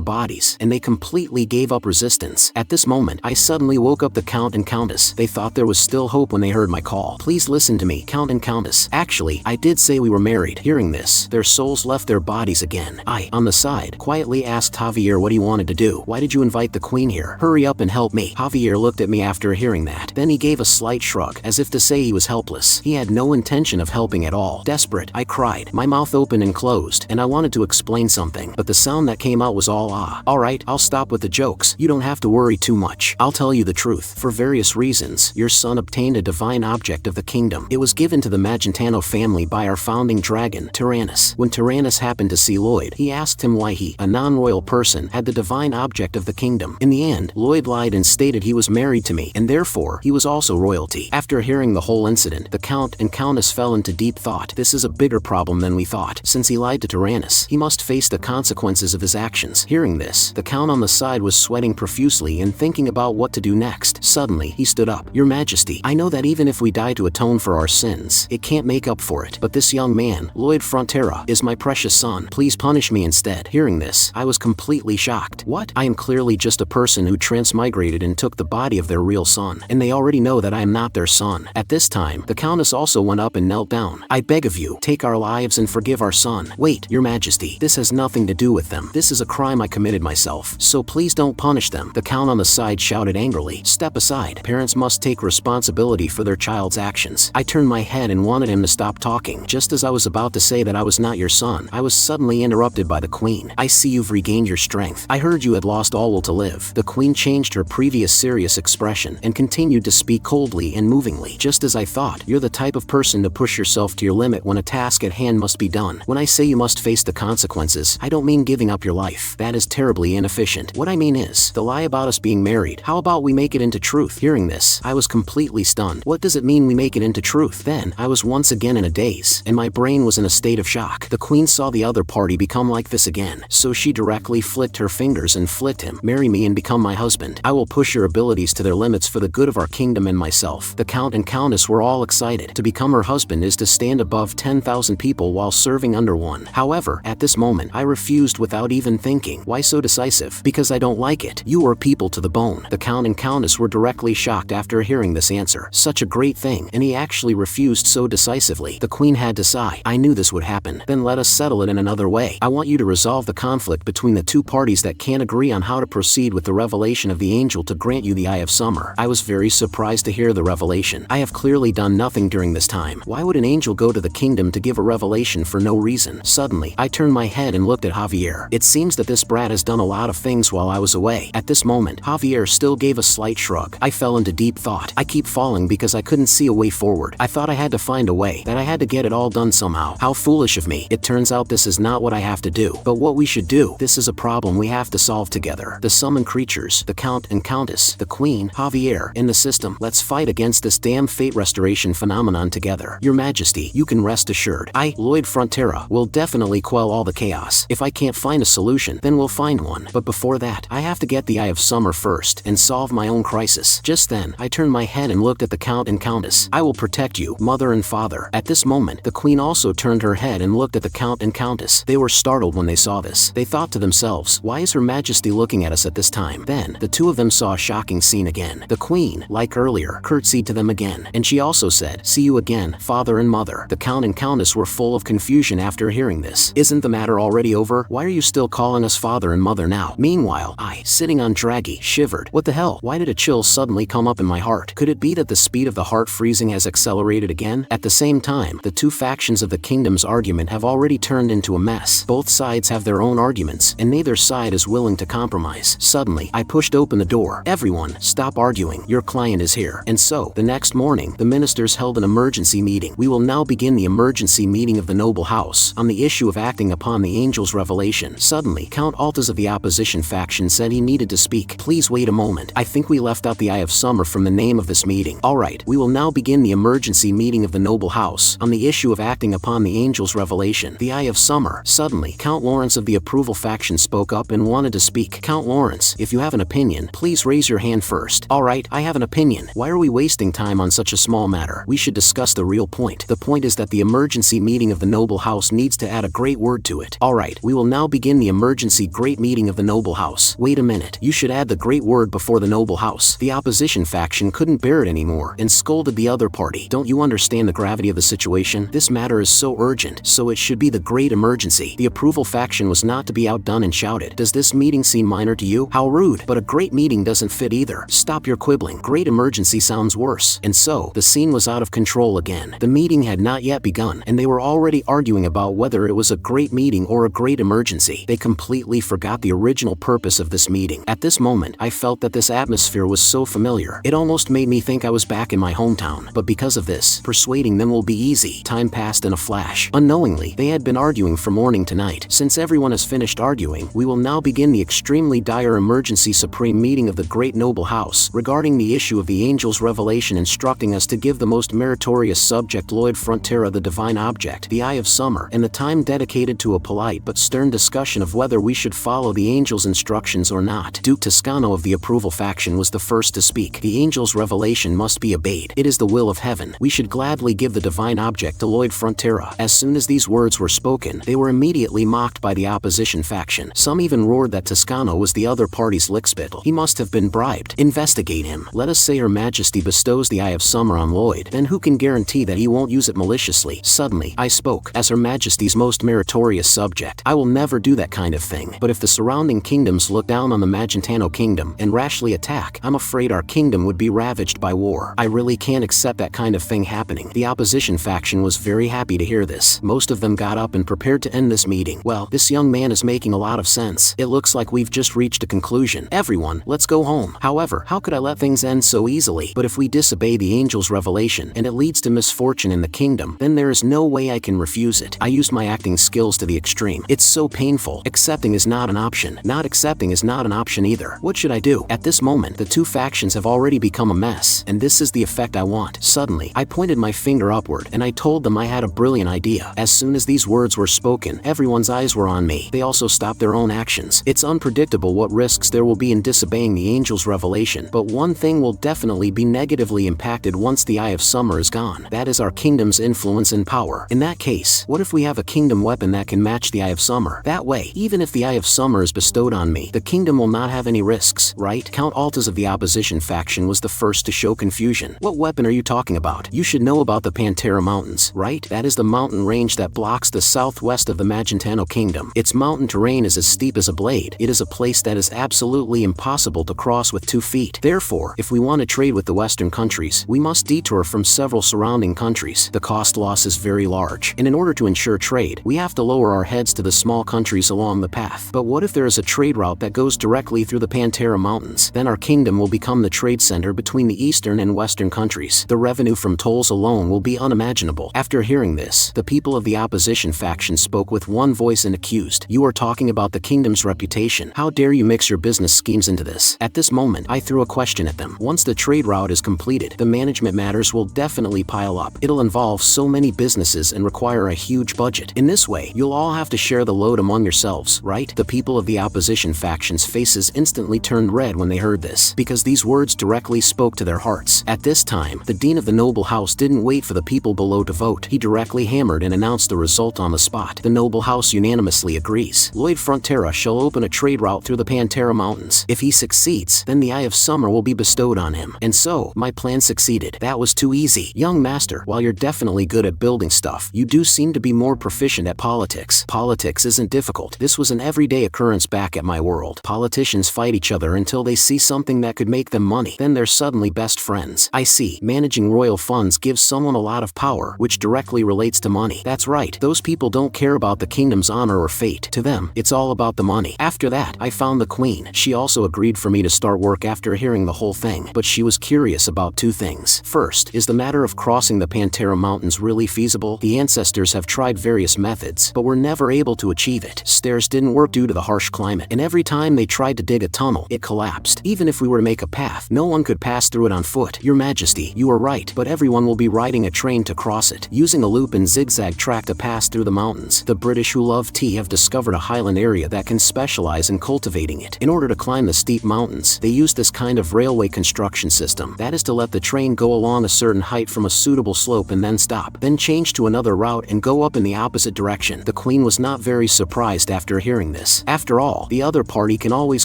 bodies, and they completely gave up resistance. At this moment, I suddenly woke up the Count and Countess. They thought there was still hope when they heard my call. Please listen to me, Count and Countess. Actually, I did say we were married. Hearing this, their souls left their bodies again. I, on the side, quietly asked Javier what he wanted to do. Why did you invite the Queen here? Hurry up and help me. Javier looked at me after hearing that. Then he gave a slight shrug, as if to say he was helpless. He had no intention of helping at all. Desperate, I cried. My mouth opened and closed, and I wanted to explain something, but the sound that came out was all ah. Alright, I'll stop with the jokes. You don't have to worry too much. I'll tell you the truth. For various reasons, your son obtained a divine object of the kingdom. It was given to the Magentano family by our founding dragon, Tyrannus. When Tyrannus happened to see Lloyd, he asked him why he, a non-royal person, had the divine object of the kingdom. In the end, Lloyd lied and stated he was married to me, and therefore, he was also royalty. After hearing the whole incident, the Count and Countess fell into deep thought. This is a bigger problem than we thought. Since he lied to Tyrannus, he must face the consequences consequences of his actions. Hearing this, the Count on the side was sweating profusely and thinking about what to do next. Suddenly, he stood up. Your Majesty, I know that even if we die to atone for our sins, it can't make up for it. But this young man, Lloyd Frontera, is my precious son. Please punish me instead. Hearing this, I was completely shocked. What? I am clearly just a person who transmigrated and took the body of their real son, and they already know that I am not their son. At this time, the Countess also went up and knelt down. I beg of you, take our lives and forgive our son. Wait, Your Majesty, this has nothing to do with them. This is a crime I committed myself, so please don't punish them. The Count on the side shouted angrily. Step aside. Parents must take responsibility for their child's actions. I turned my head and wanted him to stop talking. Just as I was about to say that I was not your son, I was suddenly interrupted by the Queen. I see you've regained your strength. I heard you had lost all will to live. The Queen changed her previous serious expression and continued to speak coldly and movingly. Just as I thought, you're the type of person to push yourself to your limit when a task at hand must be done. When I say you must face the consequences, I don't mean giving up your life. That is terribly inefficient. What I mean is, the lie about us being married. How about we make it into truth? Hearing this, I was completely stunned. What does it mean we make it into truth? Then, I was once again in a daze, and my brain was in a state of shock. The Queen saw the other party become like this again, so she directly flicked her fingers and flicked him. Marry me and become my husband. I will push your abilities to their limits for the good of our kingdom and myself. The Count and Countess were all excited. To become her husband is to stand above 10,000 people while serving under one. However, at this moment, I refused without even thinking. Why so decisive? Because I don't like it. You are people to the bone. The Count and Countess were directly shocked after hearing this answer. Such a great thing, and he actually refused so decisively. The Queen had to sigh. I knew this would happen. Then let us settle it in another way. I want you to resolve the conflict between the two parties that can't agree on how to proceed with the revelation of the angel to grant you the Eye of Summer. I was very surprised to hear the revelation. I have clearly done nothing during this time. Why would an angel go to the kingdom to give a revelation for no reason? Suddenly, I turned my head and looked at Javier. It seems that this brat has done a lot of things while I was away. At this moment, Javier still gave a slight shrug. I fell into deep thought. I keep falling because I couldn't see a way forward. I thought I had to find a way, that I had to get it all done somehow. How foolish of me. It turns out this is not what I have to do, but what we should do. This is a problem we have to solve together. The summoned creatures, the Count and Countess, the Queen, Javier, and the system. Let's fight against this damn fate restoration phenomenon together. Your Majesty, you can rest assured. I, Lloyd Frontera, will definitely quell all the chaos. If I can't find a solution, then we'll find one. But before that, I have to get the Eye of Summer first and solve my own crisis. Just then, I turned my head and looked at the Count and Countess. I will protect you, mother and father. At this moment, the Queen also turned her head and looked at the Count and Countess. They were startled when they saw this. They thought to themselves, why is Her Majesty looking at us at this time? Then, the two of them saw a shocking scene again. The Queen, like earlier, curtsied to them again, and she also said, see you again, father and mother. The Count and Countess were full of confusion after hearing this. Isn't the matter already over? Why are you still calling us father and mother now? Meanwhile, I, sitting on Draghi, shivered. What the hell? Why did a chill suddenly come up in my heart? Could it be that the speed of the heart freezing has accelerated again? At the same time, the two factions of the kingdom's argument have already turned into a mess. Both sides have their own arguments, and neither side is willing to compromise. Suddenly, I pushed open the door. Everyone, stop arguing. Your client is here. And so, the next morning, the ministers held an emergency meeting. We will now begin the emergency meeting of the noble house on the issue of acting upon the angel's revelation. Suddenly, Count Altas of the opposition faction said he needed to speak. Please wait a moment. I think we left out the Eye of Summer from the name of this meeting. Alright, we will now begin the emergency meeting of the noble house on the issue of acting upon the angel's revelation. The Eye of Summer. Suddenly, Count Lawrence of the approval faction spoke up and wanted to speak. Count Lawrence, if you have an opinion, please raise your hand first. Alright, I have an opinion. Why are we wasting time on such a small matter? We should discuss the real point. The point is that the emergency meeting of the noble house needs to add a great word to it. Alright, we will now begin the emergency great meeting of the noble house. Wait a minute, you should add the great word before the noble house. The opposition faction couldn't bear it anymore and scolded the other party. Don't you understand the gravity of the situation? This matter is so urgent, so it should be the great emergency. The approval faction was not to be outdone and shouted. Does this meeting seem minor to you? How rude. But a great meeting doesn't fit either. Stop your quibbling. Great emergency sounds worse. And so, the scene was out of control again. The meeting had not yet begun, and they were already arguing about whether it was a great meeting or a great emergency. They completely forgot the original purpose of this meeting. At this moment, I felt that this atmosphere was so familiar. It almost made me think I was back in my hometown. But because of this, persuading them will be easy. Time passed in a flash. Unknowingly, they had been arguing from morning to night. Since everyone has finished arguing, we will now begin the extremely dire emergency supreme meeting of the Great Noble House regarding the issue of the angel's revelation instructing us to give the most meritorious subject Lloyd Frontera the divine object, the Eye of Summer, and the time dedicated to a polite but stern discussion of whether we should follow the angel's instructions or not. Duke Toscano of the approval faction was the first to speak. The angel's revelation must be obeyed. It is the will of heaven. We should gladly give the divine object to Lloyd Frontera. As soon as these words were spoken, they were immediately mocked by the opposition faction. Some even roared that Toscano was the other party's lickspittle. He must have been bribed. Investigate him. Let us say Her Majesty bestows the Eye of Summer on Lloyd, then who can guarantee that he won't use it maliciously? Suddenly, I spoke. As Her Majesty's most meritorious subject, I will never do that kind of thing. But if the surrounding kingdoms look down on the Magentano kingdom and rashly attack, I'm afraid our kingdom would be ravaged by war. I really can't accept that kind of thing happening. The opposition faction was very happy to hear this. Most of them got up and prepared to end this meeting. Well, this young man is making a lot of sense. It looks like we've just reached a conclusion. Everyone, let's go home. However, how could I let things end so easily? But if we disobey the angel's revelation and it leads to misfortune in the kingdom, then there is no way I can refuse it. I used my acting skills to the extreme. It's so painful. Accepting is not an option. Not accepting is not an option either. What should I do? At this moment, the two factions have already become a mess, and this is the effect I want. Suddenly, I pointed my finger upward and I told them I had a brilliant idea. As soon as these words were spoken, everyone's eyes were on me. They also stopped their own actions. It's unpredictable what risks there will be in disobeying the angel's revelation, but one thing will definitely be negatively impacted once the Eye of Summer is gone. That is our kingdom's influence and power. In that case, what if we have a kingdom weapon that can match the Eye of Summer? That way, even if the Eye of Summer is bestowed on me, the kingdom will not have any risks, right? Count Altas of the opposition faction was the first to show confusion. What weapon are you talking about? You should know about the Pantera Mountains, right? That is the mountain range that blocks the southwest of the Magentano kingdom. Its mountain terrain is as steep as a blade. It is a place that is absolutely impossible to cross with 2 feet. Therefore, if we want to trade with the western countries, we must detour from several surrounding countries. The cost loss is very large, and in order to ensure trade, we have to lower our heads to the small countries along the path. But what if there is a trade route that goes directly through the Pantera Mountains? Then our kingdom will become the trade center between the eastern and western countries. The revenue from tolls alone will be unimaginable. After hearing this, the people of the opposition faction spoke with one voice and accused, "You are talking about the kingdom's reputation. How dare you mix your business schemes into this?" At this moment, I threw a question at them. Once the trade route is completed, the management matters will definitely pile up. It'll involve so many businesses and require a huge budget. In this way, you'll all have to share the load among yourselves, right? The people of the opposition faction's faces instantly turned red when they heard this, because these words directly spoke to their hearts. At this time, the dean of the noble house didn't wait for the people below to vote. He directly hammered and announced the result on the spot. The noble house unanimously agrees. Lloyd Frontera shall open a trade route through the Pantera Mountains. If he succeeds, then the Eye of Summer will be bestowed on him. And so, my plan succeeded. That was too easy. Young master, while you're definitely good at building stuff, you do seem to be more proficient at politics. Politics isn't difficult. This was an everyday occurrence back at my world. Politicians fight each other until they see something that could make them money. Then they're suddenly best friends. I see. Managing royal funds gives someone a lot of power, which directly relates to money. That's right. Those people don't care about the kingdom's honor or fate. To them, it's all about the money. After that, I found the queen. She also agreed for me to start work after hearing the whole thing, but she was curious about 2 things. First, is the matter of crossing the Pantera Mountains really feasible? The ancestors have tried various methods, but were never able to achieve it. Stairs didn't work due to the harsh climate, and every time they tried to dig a tunnel, it collapsed. Even if we were to make a path, no one could pass through it on foot. Your Majesty, you are right, but everyone will be riding a train to cross it, using a loop and zigzag track to pass through the mountains. The British who love tea have discovered a highland area that can specialize in cultivating it. In order to climb the steep mountains, they use this kind of railway construction system. That is to let the train go along a certain height from a suitable slope and then stop, then change to another route and go up in the opposite direction. The queen was not very surprised after hearing this. After all, the other party can always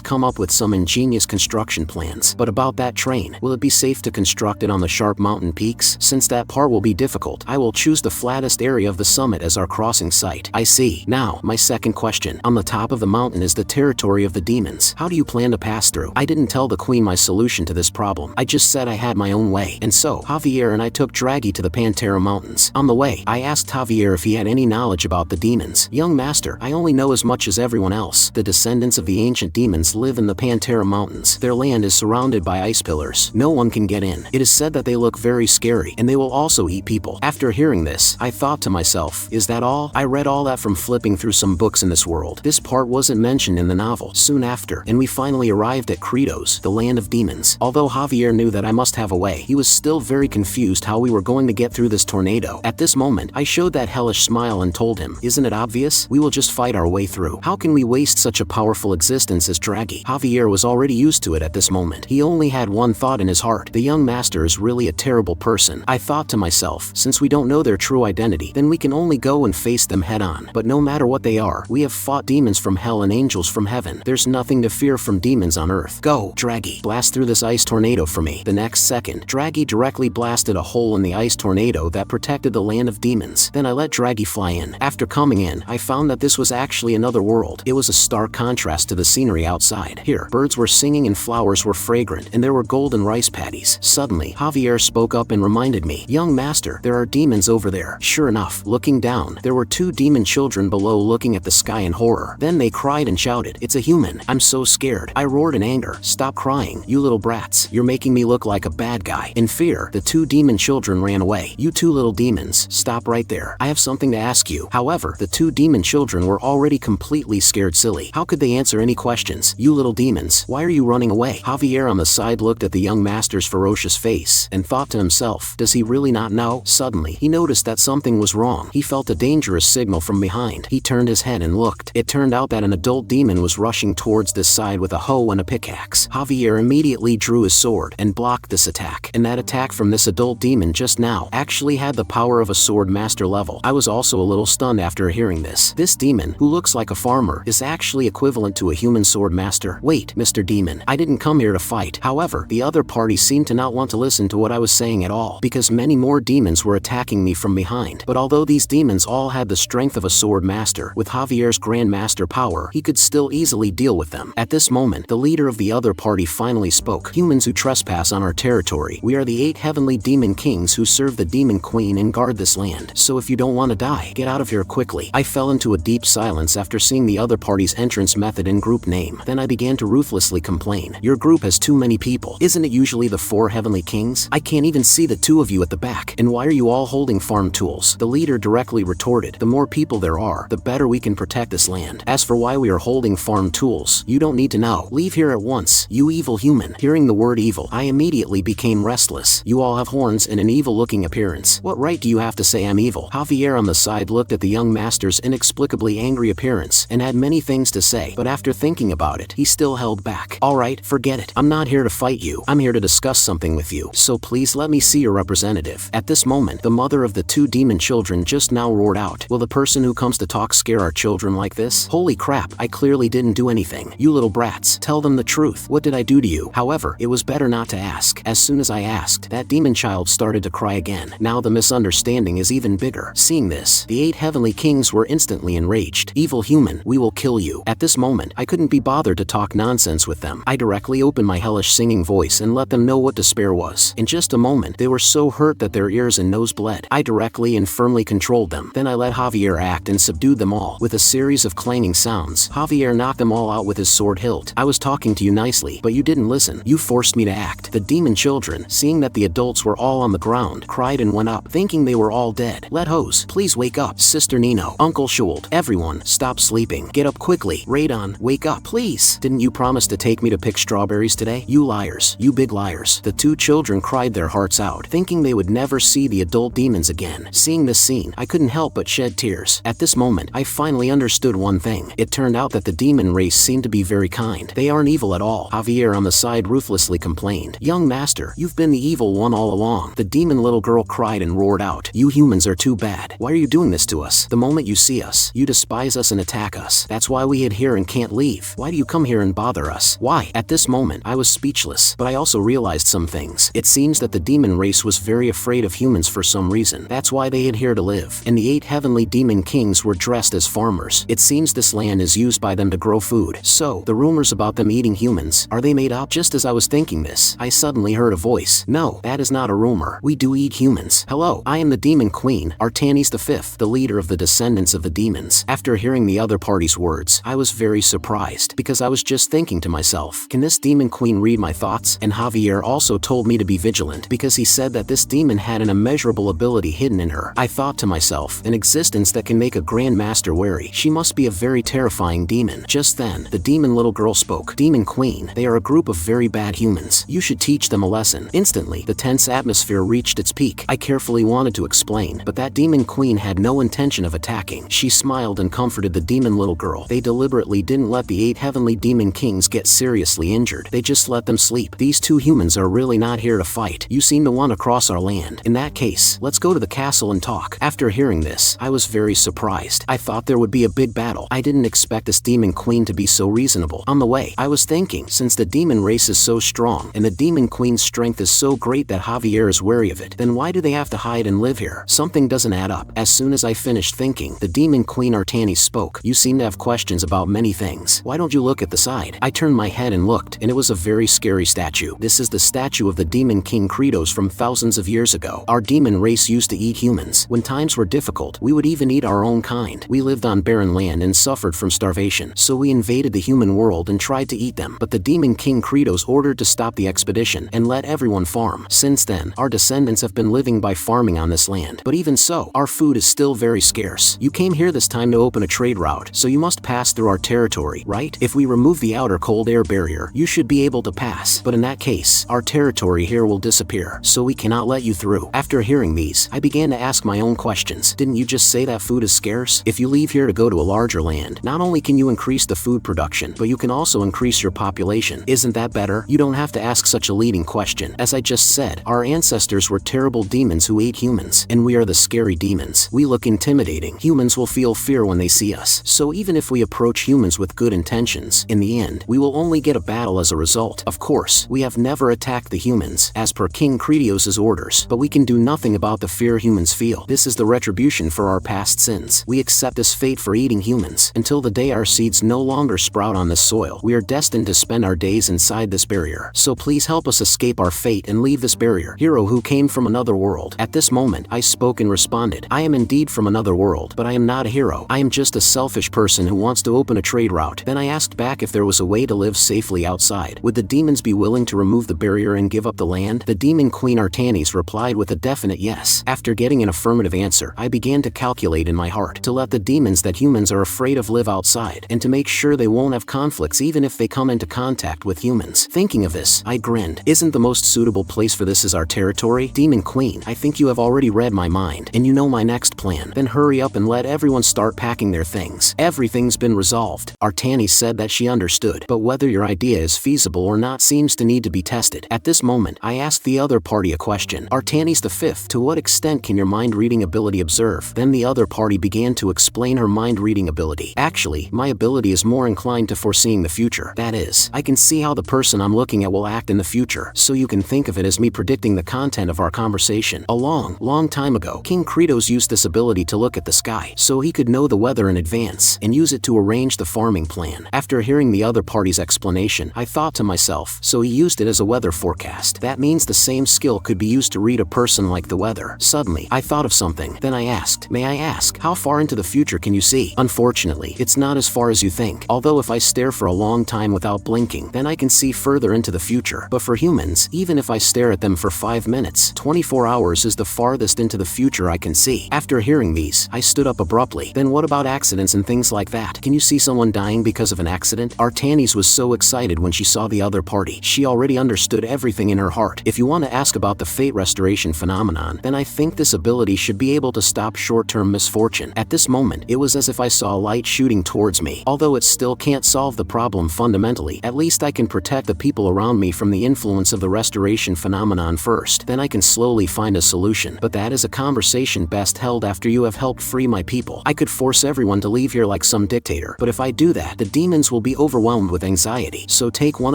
come up with some ingenious construction plans. But about that train, will it be safe to construct it on the sharp mountain peaks? Since that part will be difficult, I will choose the flattest area of the summit as our crossing site. I see. Now, my second question. On the top of the mountain is the territory of the demons. How do you plan to pass through? I didn't tell the queen my solution to this problem. I just said I had my own way. And so, Javier and I took Draghi to the Pantera Mountains. On the way, I asked Javier if he had any knowledge about the demons. Young master, I only know as much as everyone else. The descendants of the ancient demons live in the Pantera Mountains. Their land is surrounded surrounded by ice pillars. No one can get in. It is said that they look very scary, and they will also eat people. After hearing this, I thought to myself, is that all? I read all that from flipping through some books in this world. This part wasn't mentioned in the novel. Soon after, and we finally arrived at Credos, the land of demons. Although Javier knew that I must have a way, he was still very confused how we were going to get through this tornado. At this moment, I showed that hellish smile and told him, isn't it obvious? We will just fight our way through. How can we waste such a powerful existence as Draghi? Javier was already used to it at this moment. He only had one thought in his heart. The young master is really a terrible person. I thought to myself, since we don't know their true identity, then we can only go and face them head on. But no matter what they are, we have fought demons from hell and angels from heaven. There's nothing to fear from demons on earth. Go, Draghi. Blast through this ice tornado for me. The next second, Draghi directly blasted a hole in the ice tornado that protected the land of demons. Then I let Draghi fly in. After coming in, I found that this was actually another world. It was a stark contrast to the scenery outside. Here, birds were singing and flowers were fragrant, and there were golden rice paddies. Suddenly, Javier spoke up and reminded me, young master, there are demons over there. Sure enough, looking down, there were two demon children below looking at the sky in horror. Then they cried and shouted, it's a human. I'm so scared. I roared in anger. Stop crying, you little brats. You're making me look like a bad guy. In fear, the two demon children ran away. You two little demons, stop right there. I have something to ask you. However, the two demon children were already completely scared silly. How could they answer any questions? You little demons, why are you running away? Javier on the side looked at the young master's ferocious face and thought to himself, does he really not know? Suddenly, he noticed that something was wrong. He felt a dangerous signal from behind. He turned his head and looked. It turned out that an adult demon was rushing towards this side with a hoe and a pickaxe. Javier immediately drew his sword and blocked this attack. And that attack from this adult demon just now actually had the power of a sword master level. I was also a little stunned after hearing this. This demon, who looks like a farmer, is actually equivalent to a human sword master. Wait, Mr. Demon, I didn't come here to fight. However, the other party seemed to not want to listen to what I was saying at all, because many more demons were attacking me from behind. But although these demons all had the strength of a sword master, with Javier's grandmaster power, he could still easily deal with them. At this moment, the leader of the other party finally spoke. Humans who trespass on our territory, we are the 8 heavenly demon kings who serve the demon queen and guard this land. So if you don't want to die, get out of here quickly. I fell into a deep silence after seeing the other party's entrance method and group name. Then I began to ruthlessly complain. Your group has too many people. Isn't it usually the 4 heavenly kings? I can't even see the 2 of you at the back. And why are you all holding farm tools? The leader directly retorted, the more people there are, the better we can protect this land. As for why we are holding farm tools, you don't need to know. Leave here at once, you evil human. Hearing the word evil, I immediately became restless. You all have horns and an evil-looking appearance. What right do you have to say I'm evil? Javier on the side looked at the young master's inexplicably angry appearance and had many things to say, but after thinking about it, he still held back. Alright, forget it. I'm not here to fight you. I'm here to discuss something with you. So please let me see your representative. At this moment, the mother of the 2 demon children just now roared out, will the person who comes to talk scare our children like this? Holy crap, I clearly didn't do anything. You little brats, tell them the truth. What did I do to you? However, it was better not to ask. As soon as I asked, that demon child started to cry again. Now the misunderstanding is even bigger. Seeing this, the 8 heavenly kings were instantly enraged. Evil human, we will kill you. At this moment, I couldn't be bothered to talk nonsense with them. I directly opened my hellish singing voice and let them know what despair was. In just a moment, they were so hurt that their ears and nose bled. I directly and firmly controlled them. Then I let Javier act and subdued them all. With a series of clanging sounds, Javier knocked them all out with his sword hilt. I was talking to you nicely, but you didn't listen. You forced me to act. The demon children, seeing that the adults were all on the ground, cried and went up, thinking they were all dead. Let Hose, please wake up. Sister Nino, Uncle Schuld, everyone, stop sleeping. Get up quickly. Radon, wake up, please. Didn't you promise to take me to pick strawberries today? You liars. You big liars. The 2 children cried their hearts out, thinking they would never see the adult demons again. Seeing this scene, I couldn't help but shed tears. At this moment, I finally understood one thing. It turned out that the demon race seemed to be very kind. They aren't evil at all. Javier on the side ruthlessly complained. Young master, you've been the evil one all along. The demon little girl cried and roared out. You humans are too bad. Why are you doing this to us? The moment you see us, you despise us and attack us. That's why we hid here and can't leave. Why do you come here and bother us? Why? At this moment, I was speechless, but I also realized some things. It seems that the demon race was very afraid of humans for some reason. That's why they hid here to live. And the 8 heavenly demon kings were dressed as farmers. It seems this land is used by them to grow food. So, the rumors about them eating humans, are they made up? Just as I was thinking this, I suddenly heard a voice. No, that is not a rumor. We do eat humans. Hello, I am the demon queen, Artanis V, the leader of the descendants of the demons. After hearing the other party's words, I was very surprised, because I was just thinking to myself, can this demon queen queen read my thoughts? And Javier also told me to be vigilant because he said that this demon had an immeasurable ability hidden in her. I thought to myself, an existence that can make a grand master wary. She must be a very terrifying demon. Just then, the demon little girl spoke. Demon Queen, they are a group of very bad humans. You should teach them a lesson. Instantly, the tense atmosphere reached its peak. I carefully wanted to explain, but that demon queen had no intention of attacking. She smiled and comforted the demon little girl. They deliberately didn't let the 8 heavenly demon kings get seriously injured. They just let them sleep. These 2 humans are really not here to fight. You seem to want to cross our land. In that case, let's go to the castle and talk. After hearing this, I was very surprised. I thought there would be a big battle. I didn't expect this demon queen to be so reasonable. On the way, I was thinking, since the demon race is so strong and the demon queen's strength is so great that Javier is wary of it, then why do they have to hide and live here? Something doesn't add up. As soon as I finished thinking, the demon queen Artani spoke. You seem to have questions about many things. Why don't you look at the side? I turned my head and looked, and it was a very scary statue. This is the statue of the demon king Kratos from thousands of years ago. Our demon race used to eat humans. When times were difficult, we would even eat our own kind. We lived on barren land and suffered from starvation, so we invaded the human world and tried to eat them. But the demon king Kratos ordered to stop the expedition and let everyone farm. Since then, our descendants have been living by farming on this land. But even so, our food is still very scarce. You came here this time to open a trade route, so you must pass through our territory, right? If we remove the outer cold air barrier, you should be able to pass. But in that case, our territory here will disappear, so we cannot let you through. After hearing these, I began to ask my own questions. Didn't you just say that food is scarce? If you leave here to go to a larger land, not only can you increase the food production, but you can also increase your population. Isn't that better? You don't have to ask such a leading question. As I just said, our ancestors were terrible demons who ate humans, and we are the scary demons. We look intimidating. Humans will feel fear when they see us. So even if we approach humans with good intentions, in the end, we will only get a battle as a result. Of course, we have never attacked the humans, as per King Kratos' orders, but we can do nothing about the fear humans feel. This is the retribution for our past sins. We accept this fate for eating humans. Until the day our seeds no longer sprout on this soil, we are destined to spend our days inside this barrier. So please help us escape our fate and leave this barrier. Hero who came from another world. At this moment, I spoke and responded. I am indeed from another world, but I am not a hero. I am just a selfish person who wants to open a trade route. Then I asked back if there was a way to live safely outside. Would the demons be willing to remove the barrier and give up the land? The demon queen Artanis replied with a definite yes. After getting an affirmative answer, I began to calculate in my heart to let the demons that humans are afraid of live outside, and to make sure they won't have conflicts even if they come into contact with humans. Thinking of this, I grinned. Isn't the most suitable place for this is our territory? Demon Queen, I think you have already read my mind, and you know my next plan. Then hurry up and let everyone start packing their things. Everything's been resolved. Artani said that she understood, but whether your idea is feasible or not seems to need to be tested. At this moment, I asked the other party a question. Artanis the fifth, to what extent can your mind-reading ability observe? Then the other party began to explain her mind-reading ability. Actually, my ability is more inclined to foreseeing the future. That is, I can see how the person I'm looking at will act in the future, so you can think of it as me predicting the content of our conversation. A long time ago, King Kratos used this ability to look at the sky, so he could know the weather in advance, and use it to arrange the farming plan. After hearing the other party's explanation, I thought to myself, so he used it as a weather forecast. That means the same skill could be used to read a person like the weather. Suddenly, I thought of something. Then I asked, may I ask, how far into the future can you see? Unfortunately, it's not as far as you think. Although if I stare for a long time without blinking, then I can see further into the future. But for humans, even if I stare at them for 5 minutes, 24 hours is the farthest into the future I can see. After hearing these, I stood up abruptly. Then what about accidents and things like that? Can you see someone dying because of an accident? Artanis was so excited when she saw the other party. She already understood everything in her heart. If you want to ask about the fate restoration phenomenon, then I think this ability should be able to stop short-term misfortune. At this moment, it was as if I saw a light shooting towards me. Although it still can't solve the problem fundamentally, at least I can protect the people around me from the influence of the restoration phenomenon first. Then I can slowly find a solution. But that is a conversation best held after you have helped free my people. I could force everyone to leave here like some dictator, but if I do that, the demons will be overwhelmed with anxiety. So take one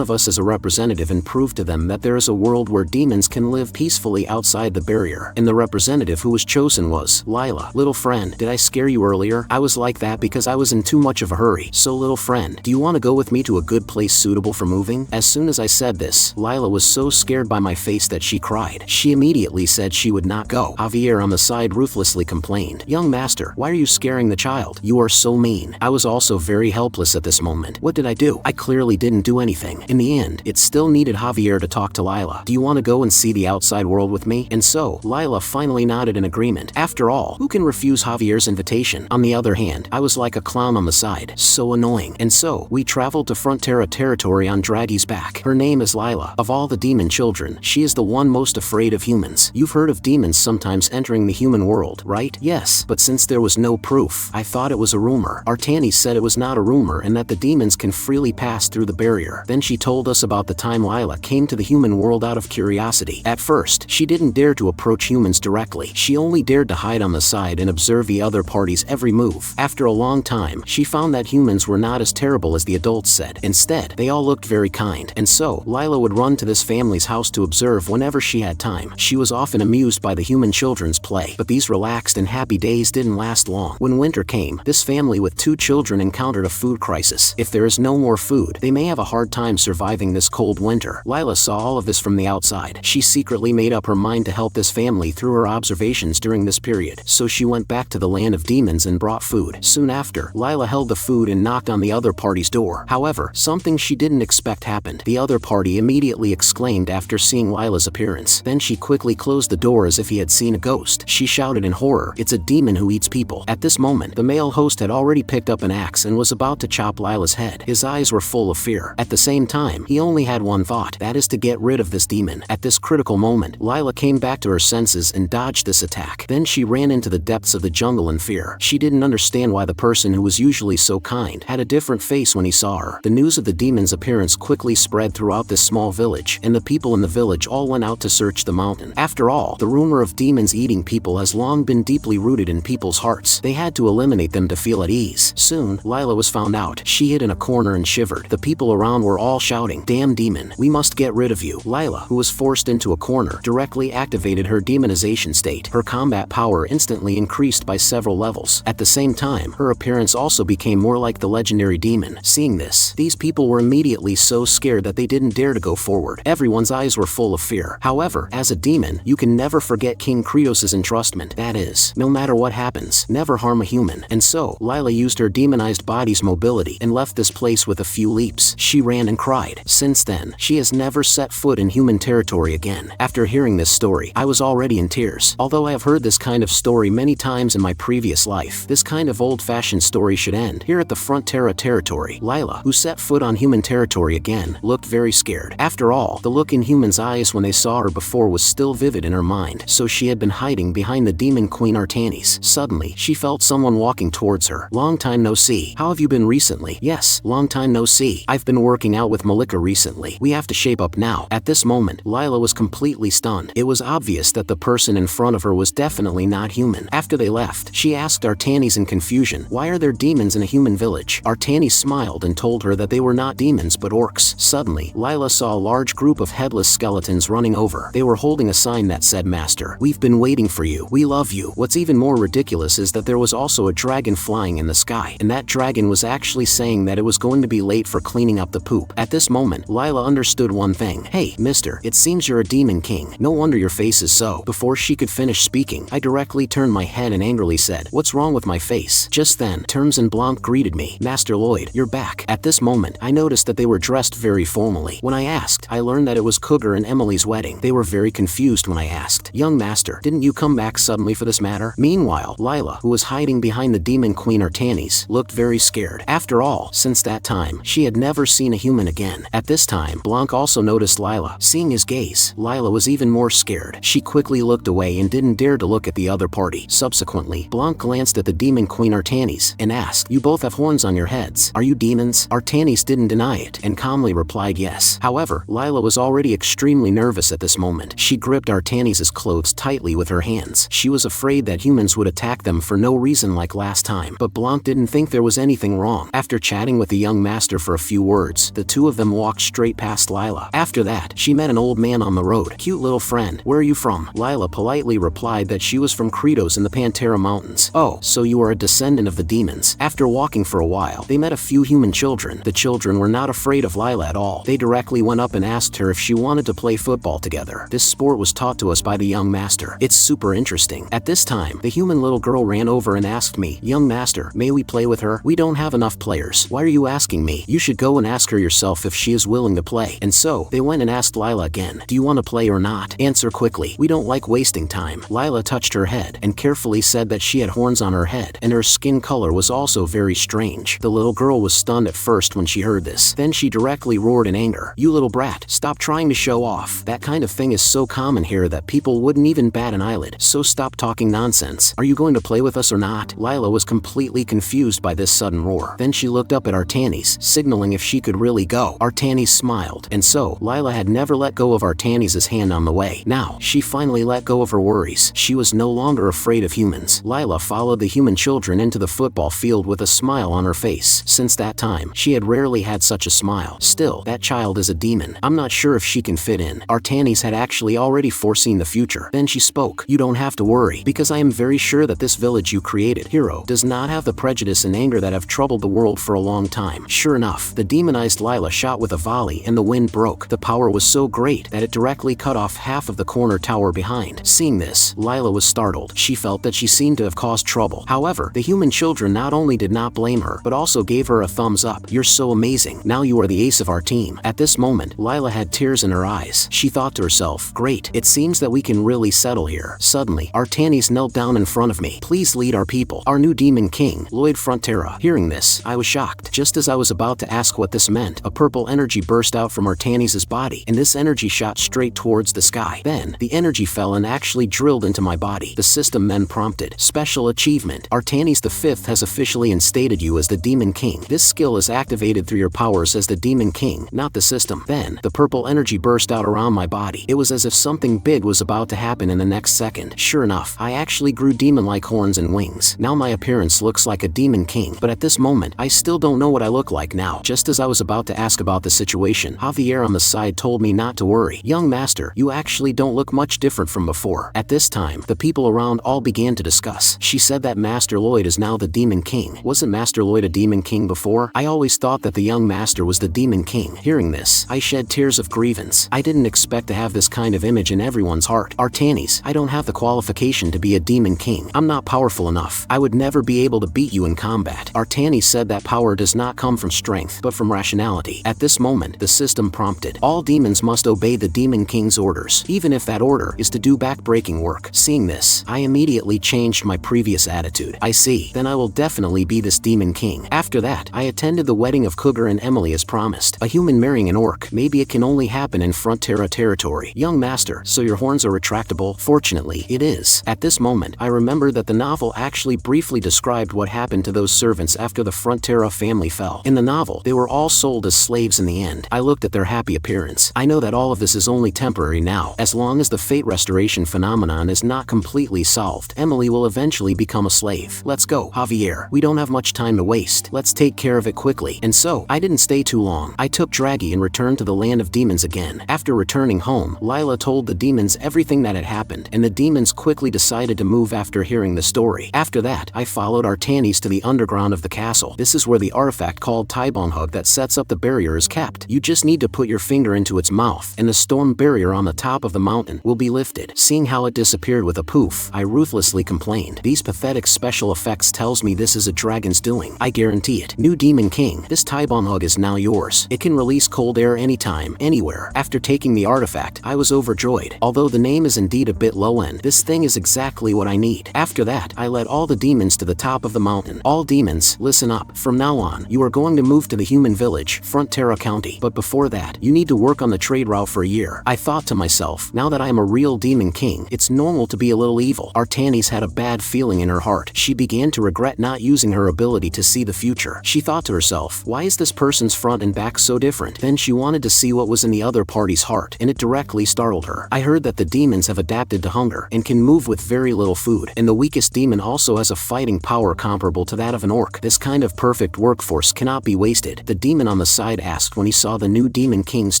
of us as a representative and prove to them that there is a world where demons can live peacefully outside the barrier. And the representative who was chosen was Lila. Little friend, did I scare you earlier? I was like that because I was in too much of a hurry. So little friend, do you want to go with me to a good place suitable for moving? As soon as I said this, Lila was so scared by my face that she cried. She immediately said she would not go. Javier on the side ruthlessly complained, young master, why are you scaring the child? You are so mean. I was also very helpless at this moment. What did I do? I clearly didn't do anything. In the end, it still needed Javier to talk to Lila. Do you want to go and see the outside world with me? And so, Lila finally nodded in agreement. After all, who can refuse Javier's invitation? On the other hand, I was like a clown on the side. So annoying. And so, we traveled to Frontera territory on Dragi's back. Her name is Lila. Of all the demon children, she is the one most afraid of humans. You've heard of demons sometimes entering the human world, right? Yes, but since there was no proof, I thought it was a rumor. Artani said it was not a rumor and that the demons can freely pass through the barrier. Then she told us about the time Lila came to the human world out of curiosity. At first, she didn't dare to approach humans directly. She only dared to hide on the side and observe the other party's every move. After a long time, she found that humans were not as terrible as the adults said. Instead, they all looked very kind. And so, Lila would run to this family's house to observe whenever she had time. She was often amused by the human children's play. But these relaxed and happy days didn't last long. When winter came, this family with 2 children encountered a food crisis. If there is no more food, they may have a hard time surviving this cold winter. Lila saw all of this from the outside. She secretly made up her mind to help this family through her observations during this period. So she went back to the land of demons and brought food. Soon after, Lila held the food and knocked on the other party's door. However, something she didn't expect happened. The other party immediately exclaimed after seeing Lila's appearance. Then she quickly closed the door as if he had seen a ghost. She shouted in horror, "It's a demon who eats people." At this moment, the male host had already picked up an axe and was about to chop Lila's head. His eyes were full of fear. At the same time, he only had one thought, that is to get rid of this demon. At this critical moment, Lila came back to her senses and dodged this attack. Then she ran into the depths of the jungle in fear. She didn't understand why the person who was usually so kind had a different face when he saw her. The news of the demon's appearance quickly spread throughout this small village, and the people in the village all went out to search the mountain. After all, the rumor of demons eating people has long been deeply rooted in people's hearts. They had to eliminate them to feel at ease. Soon, Lila was found out. She hid in a corner and shivered. The people around were all shouting, "Damn demon, we must get rid of you." Lila, who was forced into a corner, directly activated her demonization state. Her combat power instantly increased by several levels. At the same time, her appearance also became more like the legendary demon. Seeing this, these people were immediately so scared that they didn't dare to go forward. Everyone's eyes were full of fear. However, as a demon, you can never forget King Kratos's entrustment. That is, no matter what happens, never harm a human. And so, Lila used her demonized body's mobility and left this place with a few leaps. She ran and cried. Since then, she has never set foot in human territory again. After hearing this story, I was already in tears. Although I have heard this kind of story many times in my previous life, this kind of old-fashioned story should end. Here at the Frontera territory, Lila, who set foot on human territory again, looked very scared. After all, the look in humans' eyes when they saw her before was still vivid in her mind, so she had been hiding behind the demon queen Artanis. Suddenly, she felt someone walking towards her. "Long time no see. How have you been recently?" "Yes, long time no see. I've been working out with Malika recently. We have to shape up now." At this moment, Lila was completely stunned. It was obvious that the person in front of her was definitely not human. After they left, she asked Artanis in confusion, "Why are there demons in a human village?" Artanis smiled and told her that they were not demons but orcs. Suddenly, Lila saw a large group of headless skeletons running over. They were holding a sign that said, "Master, we've been waiting for you. We love you." What's even more ridiculous is that there was also a dragon flying in the sky, and that dragon was actually saying that it was going to be late for cleaning up the poop. At this moment, Lila understood one thing. "Hey, mister, it seems you're a demon king. No wonder your face is so." Before she could finish speaking, I directly turned my head and angrily said, "What's wrong with my face?" Just then, Terms and Blanc greeted me. "Master Lloyd, you're back." At this moment, I noticed that they were dressed very formally. When I asked, I learned that it was Cougar and Emily's wedding. They were very confused when I asked, "Young master, didn't you come back suddenly for this matter?" Meanwhile, Lila, who was hiding behind the demon queen Artanis, looked very scared. After all, since that time, she had never seen a human again. At this time, Blanc also noticed Lila. Seeing his gaze, Lila was even more scared. She quickly looked away and didn't dare to look at the other party. Subsequently, Blanc glanced at the demon queen Artanis and asked, "You both have horns on your heads. Are you demons?" Artanis didn't deny it and calmly replied yes. However, Lila was already extremely nervous at this moment. She gripped Artanis' clothes tightly with her hands. She was afraid that humans would attack them for no reason like last time. But Blanc didn't think there was anything wrong. After chatting with the young master for a few words, the two of them walked straight past Lila. After that, she met an old man on the road. "Cute little friend, where are you from?" Lila politely replied that she was from Kratos in the Pantera Mountains. "Oh, so you are a descendant of the demons." After walking for a while, they met a few human children. The children were not afraid of Lila at all. They directly went up and asked her if she wanted to play football together. This sport was taught to us by the young master. It's super interesting. At this time, the human little girl ran over and asked me, "Young master, may we play with her? We don't have enough players." "Why are you asking me? You should go and ask her yourself if she is willing to play. And so, they went and asked Lila again, do you want to play or not? Answer quickly. We don't like wasting time. Lila touched her head and carefully said that she had horns on her head, and her skin color was also very strange. The little girl was stunned at first when she heard this. Then she directly roared in anger. You little brat, stop trying to show off. That kind of thing is so common here that people wouldn't even bat an eyelid. So stop talking nonsense. Are you going to play with us or not? Lila was completely confused by this sudden roar. Then she looked up at Artanis, signaling if she could really go. Artanis smiled. And so, Lila had never let go of Artanis' hand on the way. Now, she finally let go of her worries. She was no longer afraid of humans. Lila followed the human children into the football field with a smile on her face. Since that time, she had rarely had such a smile. Still, that child is a demon. I'm not sure if she can fit in. Artanis had actually already foreseen the future. Then she spoke. You don't have to worry, because I am very sure that this village you created, Hero, does not have the prejudice and anger that have troubled the world for a long time. Sure enough, the demonized Lila shot with a volley and the wind broke. The power was so great that it directly cut off half of the corner tower behind. Seeing this, Lila was startled. She felt that she seemed to have caused trouble. However, the human children not only did not blame her, but also gave her a thumbs up. You're so amazing. Now you are the ace of our team. At this moment, Lila had tears in her eyes. She thought to herself, great, it seems that we can really settle here. Suddenly, Artanis knelt down in front of me. Please lead our people. Our new demon king, Lloyd Frontera. Hearing this, I was shocked. Just as I was about to ask what this meant, a purple energy burst out from Artanis' body, and this energy shot straight towards the sky. Then, the energy fell and actually drilled into my body. The system then prompted, special achievement. Artanis V has officially instated you as the demon king. This skill is activated through your powers as the demon king, not the system. Then, the purple energy burst out around my body. It was as if something big was about to happen in the next second. Sure enough, I actually grew demon-like horns and wings. Now my appearance looks like a demon king, but at this moment, I still don't know what I look like now. Just as I was about to ask about the situation, Javier on the side told me not to worry. Young master, you actually don't look much different from before. At this time, the people around all began to discuss. She said that Master Lloyd is now the demon king. Wasn't Master Lloyd a demon king before? I always thought that the young master was the demon king. Hearing this, I shed tears of grievance. I didn't expect to have this kind of image in everyone's heart. Artanis, I don't have the qualification to be a demon king. I'm not powerful enough. I would never be able to beat you in combat. Artanis said that power does not come from strength, but from rationality. At this moment, the system prompted. All demons must obey the demon king's orders, even if that order is to do back-breaking work. Seeing this, I immediately changed my previous attitude. I see, then I will definitely be this demon king. After that, I attended the wedding of Cougar and Emily as promised. A human marrying an orc, maybe it can only happen in Frontera territory. Young master, so your horns are retractable? Fortunately, it is. At this moment, I remembered that the novel actually briefly described what happened to those servants after the Frontera family fell. In the novel, they were all sold as slaves in the end. I looked at their happy appearance. I know that all of this is only temporary now. As long as the fate restoration phenomenon is not completely solved, Emily will eventually become a slave. Let's go, Javier. We don't have much time to waste. Let's take care of it quickly. And so, I didn't stay too long. I took Draghi and returned to the land of demons again. After returning home, Lila told the demons everything that had happened, and the demons quickly decided to move after hearing the story. After that, I followed Artanis to the underground of the castle. This is where the artifact called Taibonhug that sets up the barrier is kept. You just need to put your finger into its mouth, and the storm barrier on the top of the mountain will be lifted. Seeing how it disappeared with a poof, I ruthlessly complained. These pathetic special effects tells me this is a dragon's doing. I guarantee it. New Demon King, this Taibonhug is now yours. It can release cold air anytime, anywhere. After taking the artifact, I was overjoyed. Although the name is indeed a bit low end, this thing is exactly what I need. After that, I led all the demons to the top of the mountain. All demons, listen up. From now on, you are going to move to the human village, Frontera County. But before that, you need to work on the trade route for a year. I thought to myself, now that I am a real demon king, it's normal to be a little evil. Artanis had a bad feeling in her heart. She began to regret not using her ability to see the future. She thought to herself, why is this person's front and back so different? Then she wanted to see what was in the other party's heart, and it directly startled her. I heard that the demons have adapted to hunger and can move with very little food, and the weakest demon also has a fighting power comparable to that of an orc. This kind of perfect workforce cannot be wasted. The demon on the side asked when he saw the new demon king's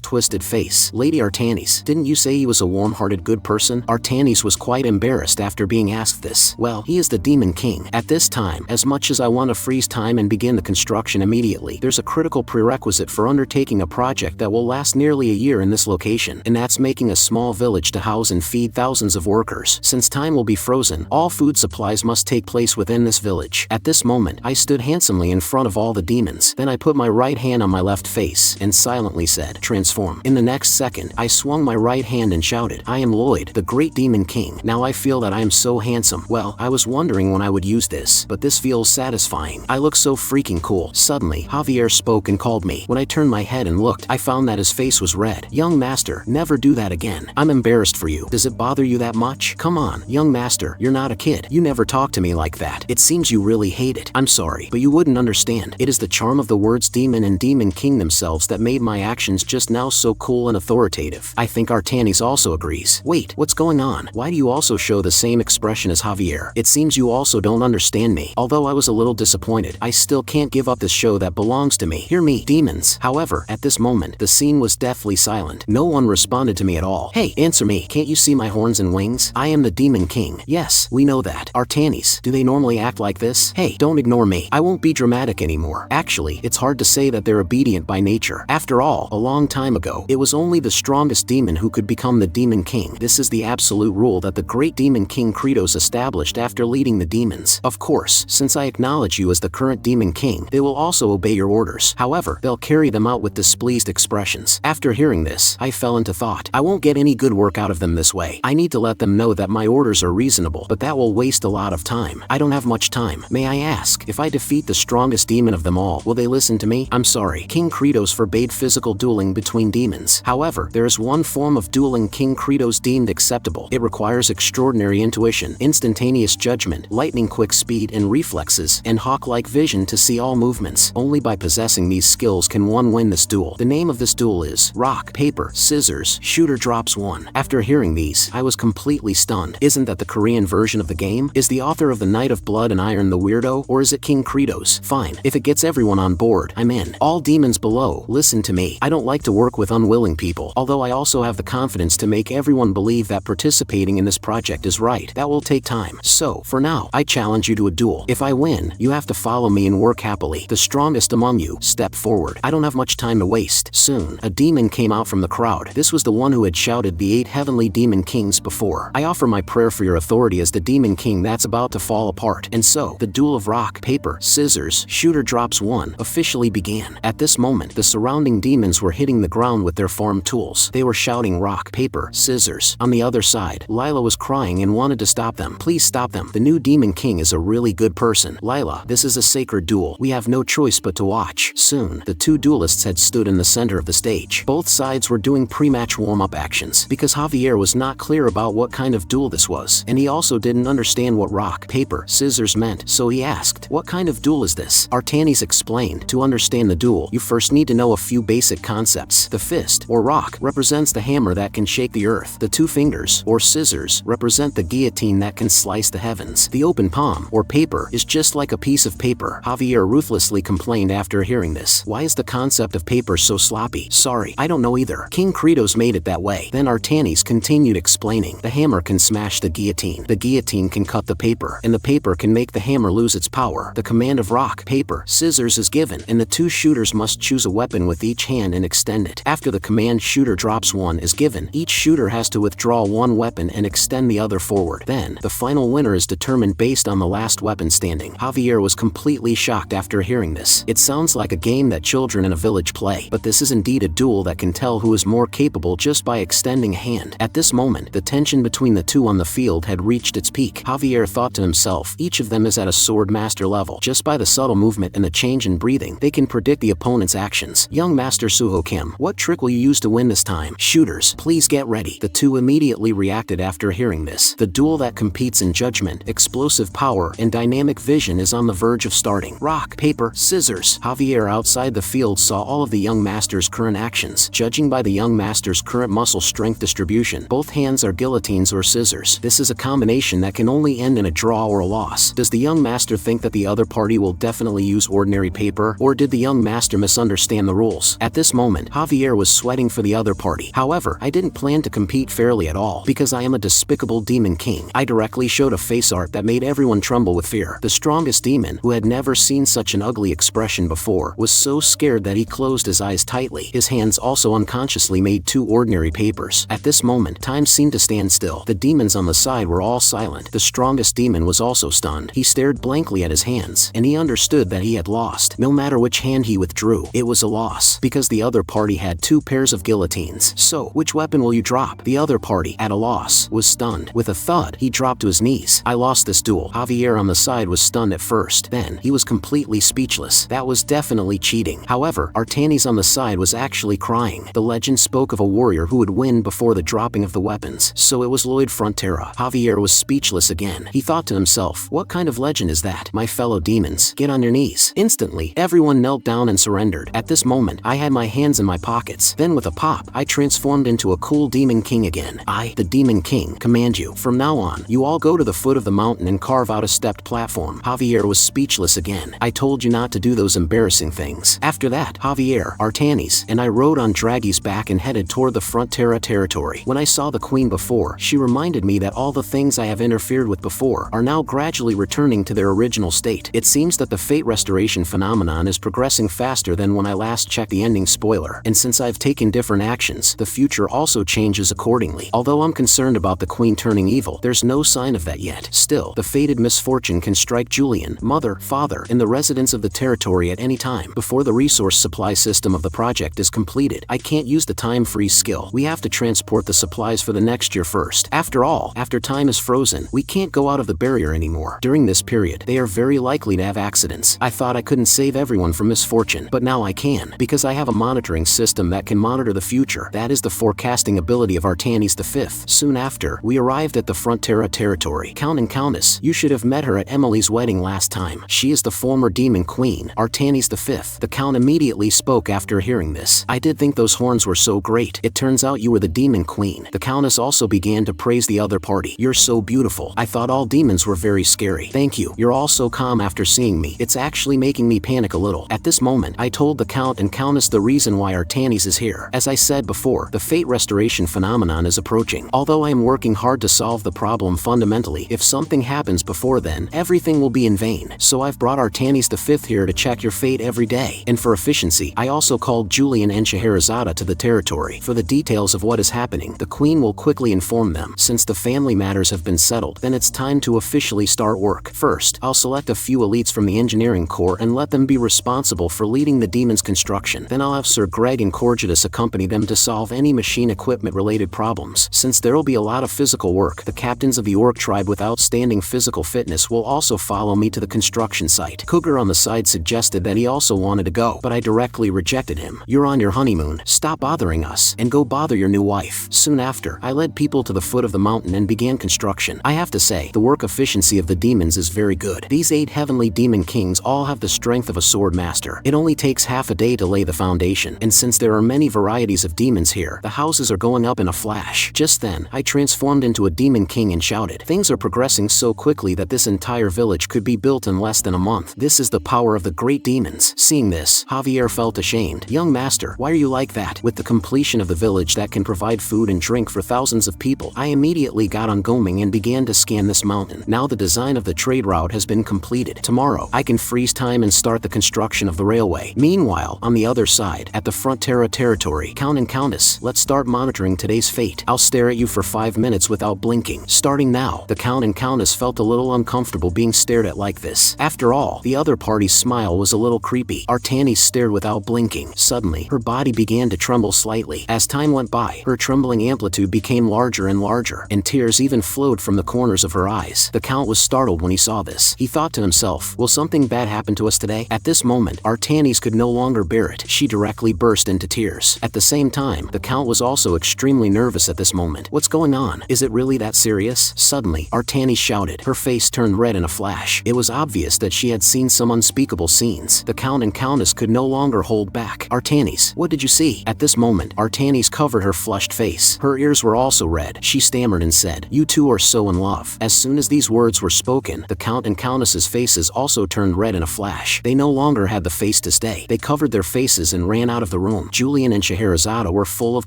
twisted face. Lady Artanis, didn't you say he was a warm-hearted good person? Artanis was quite embarrassed after being asked this. Well, he is the demon king. At this time, as much as I want to freeze time and begin the construction immediately, there's a critical prerequisite for undertaking a project that will last nearly a year in this location, and that's making a small village to house and feed thousands of workers. Since time will be frozen, all food supplies must take place within this village. At this moment, I stood handsomely in front of all the demons. Then I put my right hand on my left face and silently said, "Transform." In the next second, I swung my right hand and shouted, "I am Lloyd, the Great Demon King. Now I feel that I am so handsome. Well, I was wondering when I would use this, but this feels satisfying. I look so freaking cool." Suddenly, Javier spoke and called me. When I turned my head and looked, I found that his face was red. "Young master, never do that again. I'm embarrassed for you. Does it bother you that much? Come on, young master, you're not a kid. You never talk to me like that. It seems you really hate it. I'm sorry, but you wouldn't understand. It is the charm of the words demon and demon king themselves that made my actions just now so cool and authoritative. I think Artanis also agrees. Wait, what's going on? Why do you also show the same expression as Javier? It seems you also don't understand me. Although I was a little disappointed, I still can't give up this show that belongs to me. Hear me, demons." However, at this moment, the scene was deathly silent. No one responded to me at all. "Hey, answer me. Can't you see my horns and wings? I am the Demon King." "Yes, we know that." "Artanis, do they normally act like this?" "Hey, don't ignore me. I won't be dramatic anymore. Actually, it's hard to say that they're obedient by nature. After all, a long time ago, it was only the strongest demon who could become the Demon King. This is the absolute rule that the great Demon King Kratos established after leading the demons. Of course, since I acknowledge you as the current Demon King, they will also obey your orders. However, they'll carry them out with displeased expressions." After hearing this, I fell into thought. I won't get any good work out of them this way. I need to let them know that my orders are reasonable, but that will waste a lot of time. I don't have much time. May I ask, if I defeat the strongest demon of them all, will they listen to me? I'm sorry. King Kratos forbade physical dueling between demons. However, there is one form of dueling King Kratos deemed acceptable. It requires extraordinary intuition, instantaneous judgment, lightning-quick speed and reflexes, and hawk-like vision to see all movements. Only by possessing these skills can one win this duel. The name of this duel is rock, paper, scissors, shooter drops one. After hearing these, I was completely stunned. Isn't that the Korean version of the game? Is the author of the Knight of Blood and Iron the weirdo, or is it King Kratos? Fine, if it gets everyone on board, I'm in. All demons below, listen to me. I don't like to work with unwilling people, although I also have the confidence to make everyone believe that participating in this project is right. That will take time. So, for now, I challenge you to a duel. If I win, you have to follow me and work happily. The strongest among you, step forward. I don't have much time to waste. Soon, a demon came out from the crowd. This was the one who had shouted the 8 heavenly demon kings before. "I offer my prayer for your authority as the demon king that's about to fall apart." And so, the duel of rock, paper, scissors, shooter drops one officially began. At this moment, the surrounding demons were hitting the ground with their farm tools. They were shouting rock, paper, scissors. On the other side, Lila was crying and wanted to stop them. "Please stop them. The new demon king is a really good person. Lila, this is a sacred duel. We have no choice but to watch." Soon, the two duelists had stood in the center of the stage. Both sides were doing pre-match warm-up actions, because Javier was not clear about what kind of duel this was, and he also didn't understand what rock, paper, scissors meant, so he asked, "What kind of duel is this?" Artanis explained, "To understand the duel, you first need to know a few basic concepts. The fist, or rock, represents the hammer that can shake the earth. The two fingers, or scissors, represent the guillotine that can slice the heavens. The open palm, or paper, is just like a piece of paper." Javier ruthlessly complained after hearing this. "Why is the concept of paper so sloppy?" "Sorry, I don't know either. King Kratos made it that way." Then Artanis continued explaining, "The hammer can smash the guillotine can cut the paper, and the paper can make the hammer lose its power. The command of rock, paper, scissors is given, and the two shooters must choose a weapon with each hand and extend it. After the command shooter drops one is given, each shooter has to withdraw one weapon and extend the other forward. Then, the final winner is determined based on the last weapon standing." Javier was completely shocked after hearing this. It sounds like a game that children in a village play, but this is indeed a duel that can tell who is more capable just by extending a hand. At this moment, the tension between the two on the field had reached its peak. Javier thought to himself, each of them is at a sword master level. Just by the subtle movement and the change in breathing, they can predict the opponent's actions. "Young Master Suho Kim, what trick will you use to win this time?" "Shooters, please get ready." The two immediately reacted after hearing this. The duel that competes in judgment, explosive power, and dynamic vision is on the verge of starting. Rock, paper, scissors. Javier outside the field saw all of the young master's current actions. Judging by the young master's current muscle strength distribution, both hands are guillotines or scissors. This is a combination that can only end in a draw or a loss. Does the young master think that the other party will definitely use ordinary paper, or did the young master misunderstand the rules? At this moment, Javier was sweating for the other party. "However, I didn't plan to compete fairly at all, because I am a despicable demon king." I directly showed a face art that made everyone tremble with fear. The strongest demon, who had never seen such an ugly expression before, was so scared that he closed his eyes tightly. His hands also unconsciously made two ordinary papers. At this moment, time seemed to stand still. The demons on the side were all silent. The strongest demon was also stunned. He stared blankly at his hands, and he understood that he had lost. No matter which hand he withdrew, it was a loss, because the other party had 2 pairs of guillotines. So, which weapon will you drop? The other party, at a loss, was stunned. With a thud, he dropped to his knees. I lost this duel. Javier on the side was stunned at first. Then, he was completely speechless. That was definitely cheating. However, Artanis on the side was actually crying. The legend spoke of a warrior who would win before the dropping of the weapons. So it was Lloyd Frontera. Javier was speechless again. He thought to himself, what kind of legend is that? My fellow demons, get on your knees. Instantly, everyone knelt down and surrendered. At this moment, I had my hands in my pockets. Then with a pop, I transformed into a cool demon king again. I, the demon king, command you. From now on, you all go to the foot of the mountain and carve out a stepped platform. Javier was speechless again. I told you not to do those embarrassing things. After that, Javier, Artanis, and I rode on Dragi's back and headed toward the Frontera territory. When I saw the queen before, she reminded me that all the things I have interfered with before are now gradually returning to their original state. It seems that the fate restoration phenomenon is progressing faster than when I last checked the ending spoiler, and since I've taken different actions, the future also changes accordingly. Although I'm concerned about the queen turning evil, there's no sign of that yet. Still, the fated misfortune can strike Julian, mother, father, and the residents of the territory at any time. Before the resource supply system of the project is completed, I can't use the time freeze skill. We have to transport the supplies for the next year first. After all, after time is frozen, we can't go out of the barrier anymore. During this period, they are very likely to have accidents. I thought I couldn't save everyone from misfortune, but now I can, because I have a monitoring system that can monitor the future. That is the forecasting ability of Artanis V. Soon after, we arrived at the Frontera territory. Count and Countess, you should have met her at Emily's wedding last time. She is the former demon queen, Artanis V. The Count immediately spoke after hearing this. I did think those horns were so great. It turns out you were the demon queen. The Countess also began to praise the other party. You're so beautiful. I thought all demons were very scary. Thank you. You're all so calm after seeing me. It's actually making me panic a little. At this moment, I told the Count and Countess the reason why Artanis is here. As I said before, the fate restoration phenomenon is approaching. Although I am working hard to solve the problem fundamentally, if something happens before then, everything will be in vain. So I've brought Artanis V here to check your fate every day. And for efficiency, I also called Julian and Scheherazade to the territory. For the details of what is happening, the queen will quickly inform them. Since the family matters have been settled, then it's time to officially start work. First, I'll select a few elites from the engineering corps and let them be responsible for leading the demon's construction. Then I'll have Sir Greg and Corgitus accompany them to solve any machine equipment related problems. Since there'll be a lot of physical work, the captains of the orc tribe with outstanding physical fitness will also follow me to the construction site. Cougar on the side suggested that he also wanted to go, but I directly rejected him. You're on your honeymoon. Stop bothering us, and go bother your new wife. Soon after, I led people to the foot of the mountain and began construction. I have to say, the work efficiency of the demons is very good. These 8 heavenly demon kings all have the strength of a sword master. It only takes half a day to lay the foundation, and since there are many varieties of demons here, the houses are going up in a flash. Just then, I transformed into a demon king and shouted, things are progressing so quickly that this entire village could be built in less than a month. This is the power of the great demons. Seeing this, Javier felt ashamed. Young master, why are you like that? With the completion of the village that can provide food and drink for thousands of people, I immediately got on Goming and began to scan this mountain. Now the design of the trade route has been completed. Tomorrow, I can freeze time and start the construction of the railway. Meanwhile, on the other side, at the Frontera territory, Count and Countess, let's start monitoring today's fate. I'll stare at you for 5 minutes without blinking. Starting now. The Count and Countess felt a little uncomfortable being stared at like this. After all, the other party's smile was a little creepy. Artanis stared without blinking. Suddenly, her body began to tremble slightly. As time went by, her trembling amplitude became larger and larger, and tears even flowed from the corners of her eyes. The Count was startled when he saw this. He thought to himself, will something bad happen to us today? At this moment, Artanis could no longer bear it. She directly burst into tears. At the same time, the Count was also extremely nervous at this moment. What's going on? Is it really that serious? Suddenly, Artanis shouted. Her face turned red in a flash. It was obvious that she had seen some unspeakable scenes. The Count and Countess could no longer hold back. Artanis, what did you see? At this moment, Artanis covered her flushed face. Her ears were also red. She stammered and said, you two are so in love. As soon as these words were spoken, the Count and Countess's faces also turned red in a flash. They no longer had the face to stay. They covered their faces and ran out of the room. Julian and Scheherazade were full of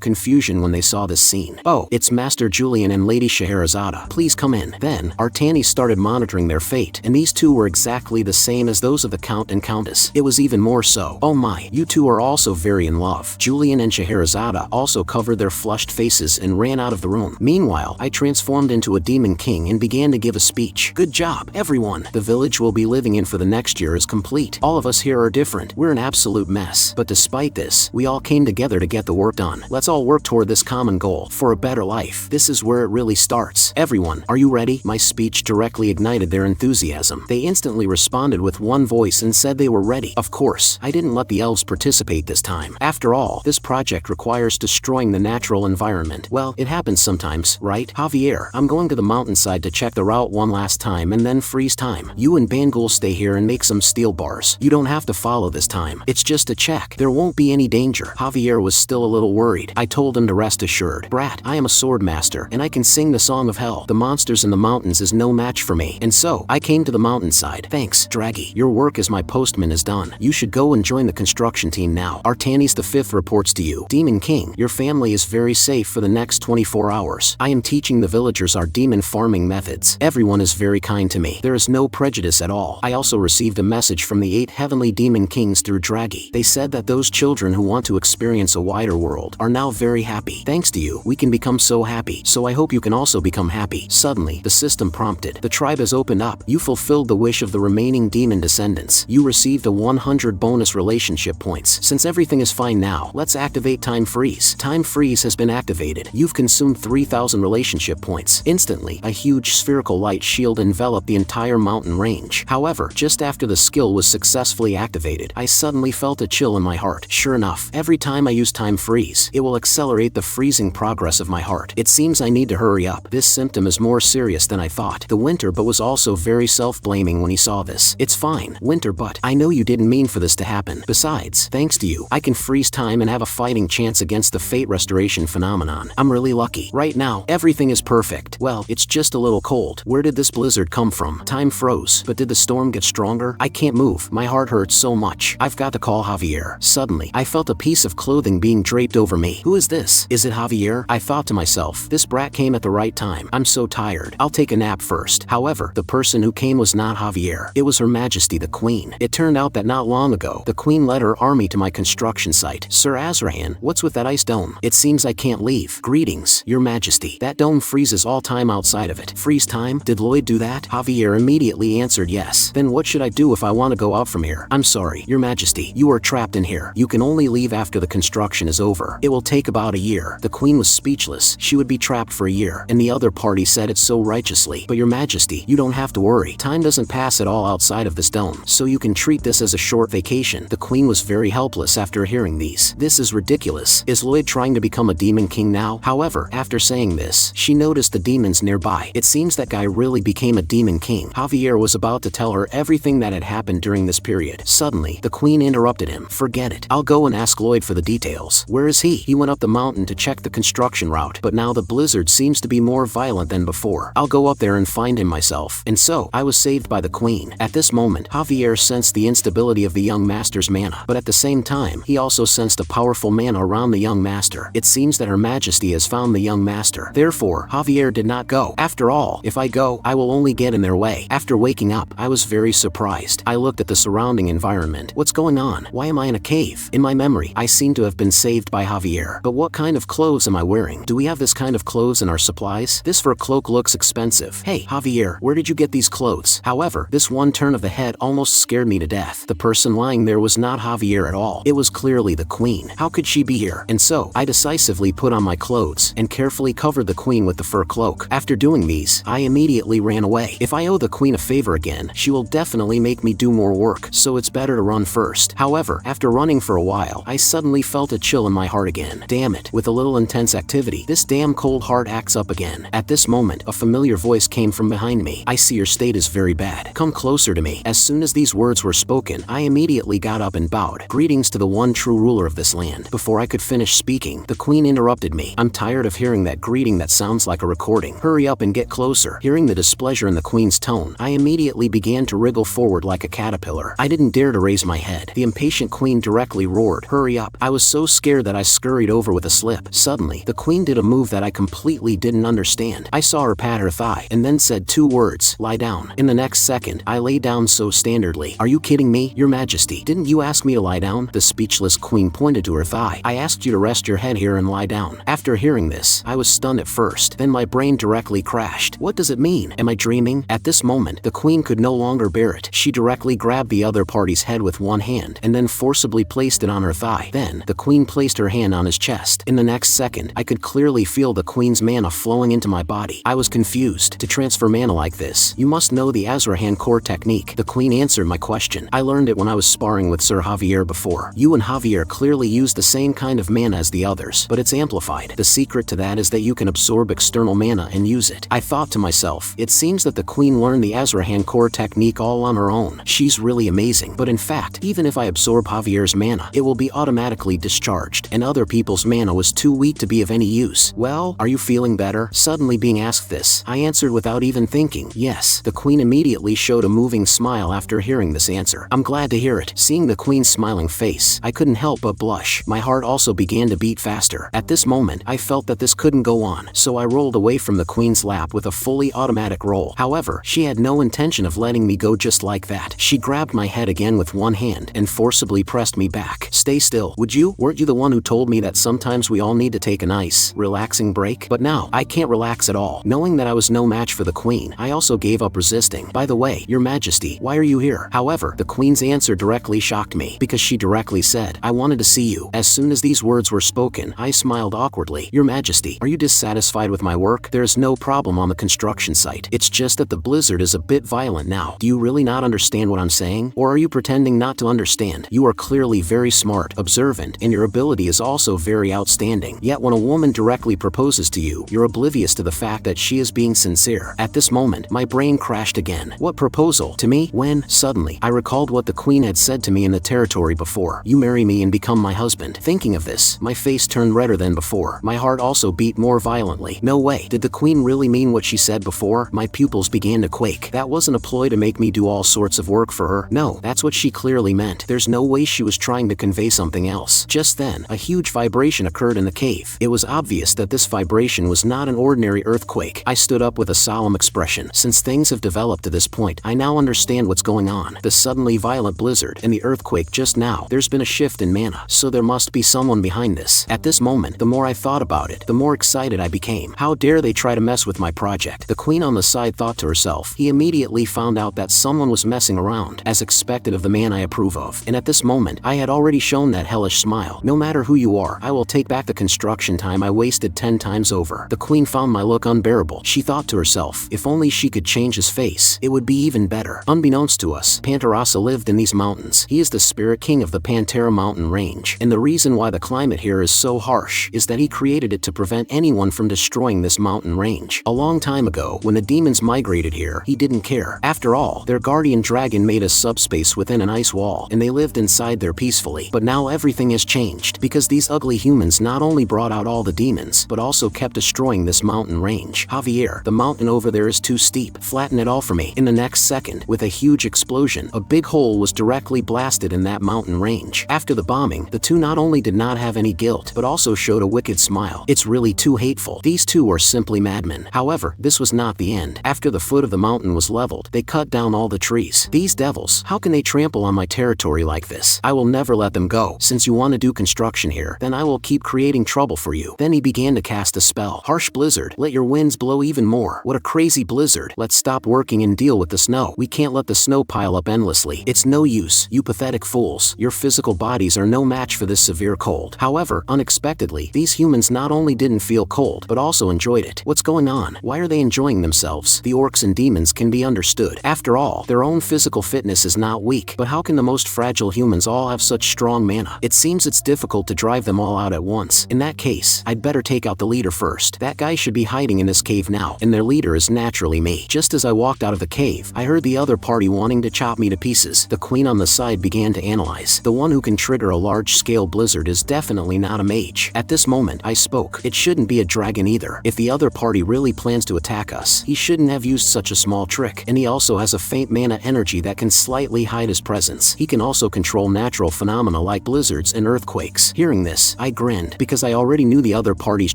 confusion when they saw this scene. Oh, it's Master Julian and Lady Scheherazade. Please come in. Then, Artanis started monitoring their fate, and these two were exactly the same as those of the Count and Countess. It was even more so. Oh my, you two are also very in love. Julian and Scheherazade also covered their flushed faces and ran out of the room. Meanwhile, I transformed into a demon king and began to give a speech. Good job, everyone. The village we'll be living in for the next year is complete. All of us here are different. We're an absolute absolute mess. But despite this, we all came together to get the work done. Let's all work toward this common goal, for a better life. This is where it really starts. Everyone, are you ready? My speech directly ignited their enthusiasm. They instantly responded with one voice and said they were ready. Of course, I didn't let the elves participate this time. After all, this project requires destroying the natural environment. Well, it happens sometimes, right? Javier, I'm going to the mountainside to check the route one last time and then freeze time. You and Bangul stay here and make some steel bars. You don't have to follow this time. It's just a check. There won't be any danger. Javier was still a little worried. I told him to rest assured. Brat, I am a sword master, and I can sing the song of hell. The monsters in the mountains is no match for me. And so, I came to the mountainside. Thanks, Draggy. Your work as my postman is done. You should go and join the construction team now. Artanis V reports to you. Demon King, your family is very safe for the next 24 hours. I am teaching the villagers our demon farming methods. Everyone is very kind to me. There is no prejudice at all. I also received a message from the 8 heavenly demon kings through Draggy. They said that those children who want to experience a wider world are now very happy. Thanks to you, we can become so happy. So I hope you can also become happy. Suddenly, the system prompted. The tribe has opened up. You fulfilled the wish of the remaining demon descendants. You received a 100 bonus relationship points. Since everything is fine now, let's activate Time Freeze. Time Freeze has been activated. You've consumed 3,000 relationship points. Instantly, a huge spherical light shield enveloped the entire mountain range. However, just after the skill was successfully activated, I suddenly felt a chill in my heart. Sure enough, every time I use Time Freeze, it will accelerate the freezing progress of my heart. It seems I need to hurry up. This symptom is more serious than I thought. The Winter but was also very self-blaming when he saw this. It's fine, Winter but I know you didn't mean for this to happen. Besides, thanks to you, I can freeze time and have a fighting chance against the fate restoration phenomenon. I'm really lucky. Right now, everything is perfect. Well, it's just a little cold. Where did this blizzard come from? Time froze. But did the storm get stronger? I can't move. My heart hurts so much. I've got to call Javier. Suddenly, I felt a piece of clothing being draped over me. Who is this? Is it Javier? I thought to myself, this brat came at the right time. I'm so tired. I'll take a nap first. However, the person who came was not Javier. It was Her Majesty the Queen. It turned out that not long ago, the Queen led her army to my construction site. Sir Azrahan, what's with that ice dome? It seems I can't leave. Greetings, Your Majesty. That dome freezes all time outside of it. Freeze time? Did Lloyd do that? Javier immediately answered yes. Then what should I do if I want to go out from here? I'm sorry, Your Majesty. You are trapped in here. You can only leave after the construction is over. It will take about a year. The Queen was speechless. She would be trapped for a year. And the other party said it so righteously. But Your Majesty, you don't have to worry. Time doesn't pass at all outside of this dome. So you can treat this as a short vacation. The Queen was very helpless after hearing these. This is ridiculous. Is Lloyd trying to become a demon king now? However, after saying this, she noticed the demons nearby. It seems that guy really became a demon king. Javier was about to tell her everything that had happened during this period. Suddenly, the Queen interrupted him. Forget it. I'll go and ask Lloyd for the details. Where is he? He went up the mountain to check the construction route, but now the blizzard seems to be more violent than before. I'll go up there and find him myself. And so, I was saved by the Queen. At this moment, Javier sensed the instability of the young master's mana, but at the same time, he also sensed a powerful mana around the young master. It seems that Her Majesty has found the young master. Therefore, Javier did not go. After all, if I go, I will only get in their way. After waking up, I was very surprised. I looked at the surrounding environment. What's going on? Why am I in a cave? In my memory, I seem to have been saved by Javier. But what kind of clothes am I wearing? Do we have this kind of clothes in our supplies? This fur cloak looks expensive. Hey, Javier, where did you get these clothes? However, this one turn of the head almost scared me to death. The person lying there was not Javier at all. It was clearly the Queen. How could she be here? And so, I decisively put on my clothes and carefully covered the Queen with the fur cloak. After doing these, I immediately ran away. If I owe the Queen a favor again, she will definitely make me do more work, so it's better to run first. However, after running for a while, I suddenly felt a chill in my heart again. Damn it, with a little intense activity, this damn cold heart acts up again. At this moment, a familiar voice came from behind me. I see your state is very bad. Come closer to me. As soon as these words were spoken, I immediately got up and bowed. Greetings to the one true ruler of this land. Before I could finish speaking, the Queen interrupted me. I'm tired of hearing that greeting that sounds like a recording. Hurry up and get closer. Hearing the displeasure in the Queen's tone, I immediately began to wriggle forward like a caterpillar. I didn't dare to raise my head. The impatient Queen directly roared, "Hurry up." I was so scared that I scurried over with a slip. Suddenly, the Queen did a move that I completely didn't understand. I saw her pat her thigh and then said 2 words, "Lie down." In the next second, I lay down so standardly. Are you kidding me? Your Majesty, didn't you ask me to lie down? The speechless Queen pointed to her thigh. I asked you to rest your head here and lie down. After hearing this, I was stunned at first. Then my brain directly crashed. What does it mean? Am I dreaming? At this moment, the Queen could no longer bear it. She directly grabbed the other party's head with one hand hand and then forcibly placed it on her thigh. Then, the queen placed her hand on his chest. In the next second, I could clearly feel the queen's mana flowing into my body. I was confused. To transfer mana like this, you must know the Azrahan core technique. The queen answered my question. I learned it when I was sparring with Sir Javier before. You and Javier clearly use the same kind of mana as the others, but it's amplified. The secret to that is that you can absorb external mana and use it. I thought to myself, it seems that the queen learned the Azrahan core technique all on her own. She's really amazing. But in fact, even if I absorb Javier's mana, it will be automatically discharged, and other people's mana was too weak to be of any use. Well, are you feeling better? Suddenly being asked this, I answered without even thinking, yes. The queen immediately showed a moving smile after hearing this answer. I'm glad to hear it. Seeing the queen's smiling face, I couldn't help but blush. My heart also began to beat faster. At this moment, I felt that this couldn't go on, so I rolled away from the queen's lap with a fully automatic roll. However, she had no intention of letting me go just like that. She grabbed my head again with one hand and forcibly pressed me back. Stay still, would you? Weren't you the one who told me that sometimes we all need to take a nice, relaxing break? But now, I can't relax at all. Knowing that I was no match for the queen, I also gave up resisting. By the way, Your Majesty, why are you here? However, the queen's answer directly shocked me, because she directly said, I wanted to see you. As soon as these words were spoken, I smiled awkwardly. Your Majesty, are you dissatisfied with my work? There's no problem on the construction site. It's just that the blizzard is a bit violent now. Do you really not understand what I'm saying? Or are you pretending not to understand? You are clearly very smart, observant, and your ability is also very outstanding. Yet when a woman directly proposes to you, you're oblivious to the fact that she is being sincere. At this moment, my brain crashed again. What proposal? To me? When? Suddenly, I recalled what the queen had said to me in the territory before. You marry me and become my husband. Thinking of this, my face turned redder than before. My heart also beat more violently. No way. Did the queen really mean what she said before? My pupils began to quake. That wasn't a ploy to make me do all sorts of work for her. No, that's what she clearly meant. There's no way she was trying to convey something else. Just then, a huge vibration occurred in the cave. It was obvious that this vibration was not an ordinary earthquake. I stood up with a solemn expression. Since things have developed to this point, I now understand what's going on. The suddenly violent blizzard and the earthquake just now. There's been a shift in mana, so there must be someone behind this. At this moment, the more I thought about it, the more excited I became. How dare they try to mess with my project? The queen on the side thought to herself. He immediately found out that someone was messing around, as expected of the man I approve of. And at this moment, I had already shown that hellish smile. No matter who you are, I will take back the construction time I wasted 10 times over. The queen found my look unbearable. She thought to herself, if only she could change his face, it would be even better. Unbeknownst to us, Pantarasa lived in these mountains. He is the spirit king of the Pantera mountain range. And the reason why the climate here is so harsh is that he created it to prevent anyone from destroying this mountain range. A long time ago, when the demons migrated here, he didn't care. After all, their guardian dragon made a subspace within an ice wall, and they lived inside there peacefully. But now everything has changed, because these ugly humans not only brought out all the demons, but also kept destroying this mountain range. Javier, the mountain over there is too steep. Flatten it all for me. In the next second, with a huge explosion, a big hole was directly blasted in that mountain range. After the bombing, the two not only did not have any guilt, but also showed a wicked smile. It's really too hateful. These two are simply madmen. However, this was not the end. After the foot of the mountain was leveled, they cut down all the trees. These devils, how can they trample on my territory like this? I will never let them go. Since you want to do construction here, then I will keep creating trouble for you. Then he began to cast a spell. Harsh blizzard, let your winds blow even more. What a crazy blizzard. Let's stop working and deal with the snow. We can't let the snow pile up endlessly. It's no use, you pathetic fools. Your physical bodies are no match for this severe cold. However, unexpectedly, these humans not only didn't feel cold, but also enjoyed it. What's going on? Why are they enjoying themselves? The orcs and demons can be understood. After all, their own physical fitness is not weak. But how can the most fragile humans all have such strong mana? It seems it's difficult to drive them all out at once. In that case, I'd better take out the leader first. That guy should be hiding in this cave now, and their leader is naturally me. Just as I walked out of the cave, I heard the other party wanting to chop me to pieces. The queen on the side began to analyze. The one who can trigger a large-scale blizzard is definitely not a mage. At this moment, I spoke. It shouldn't be a dragon either. If the other party really plans to attack us, he shouldn't have used such a small trick. And he also has a faint mana energy that can slightly hide his presence. He can also control natural phenomena like blizzards and earthquakes. Hearing this, I grinned, because I already knew the other party's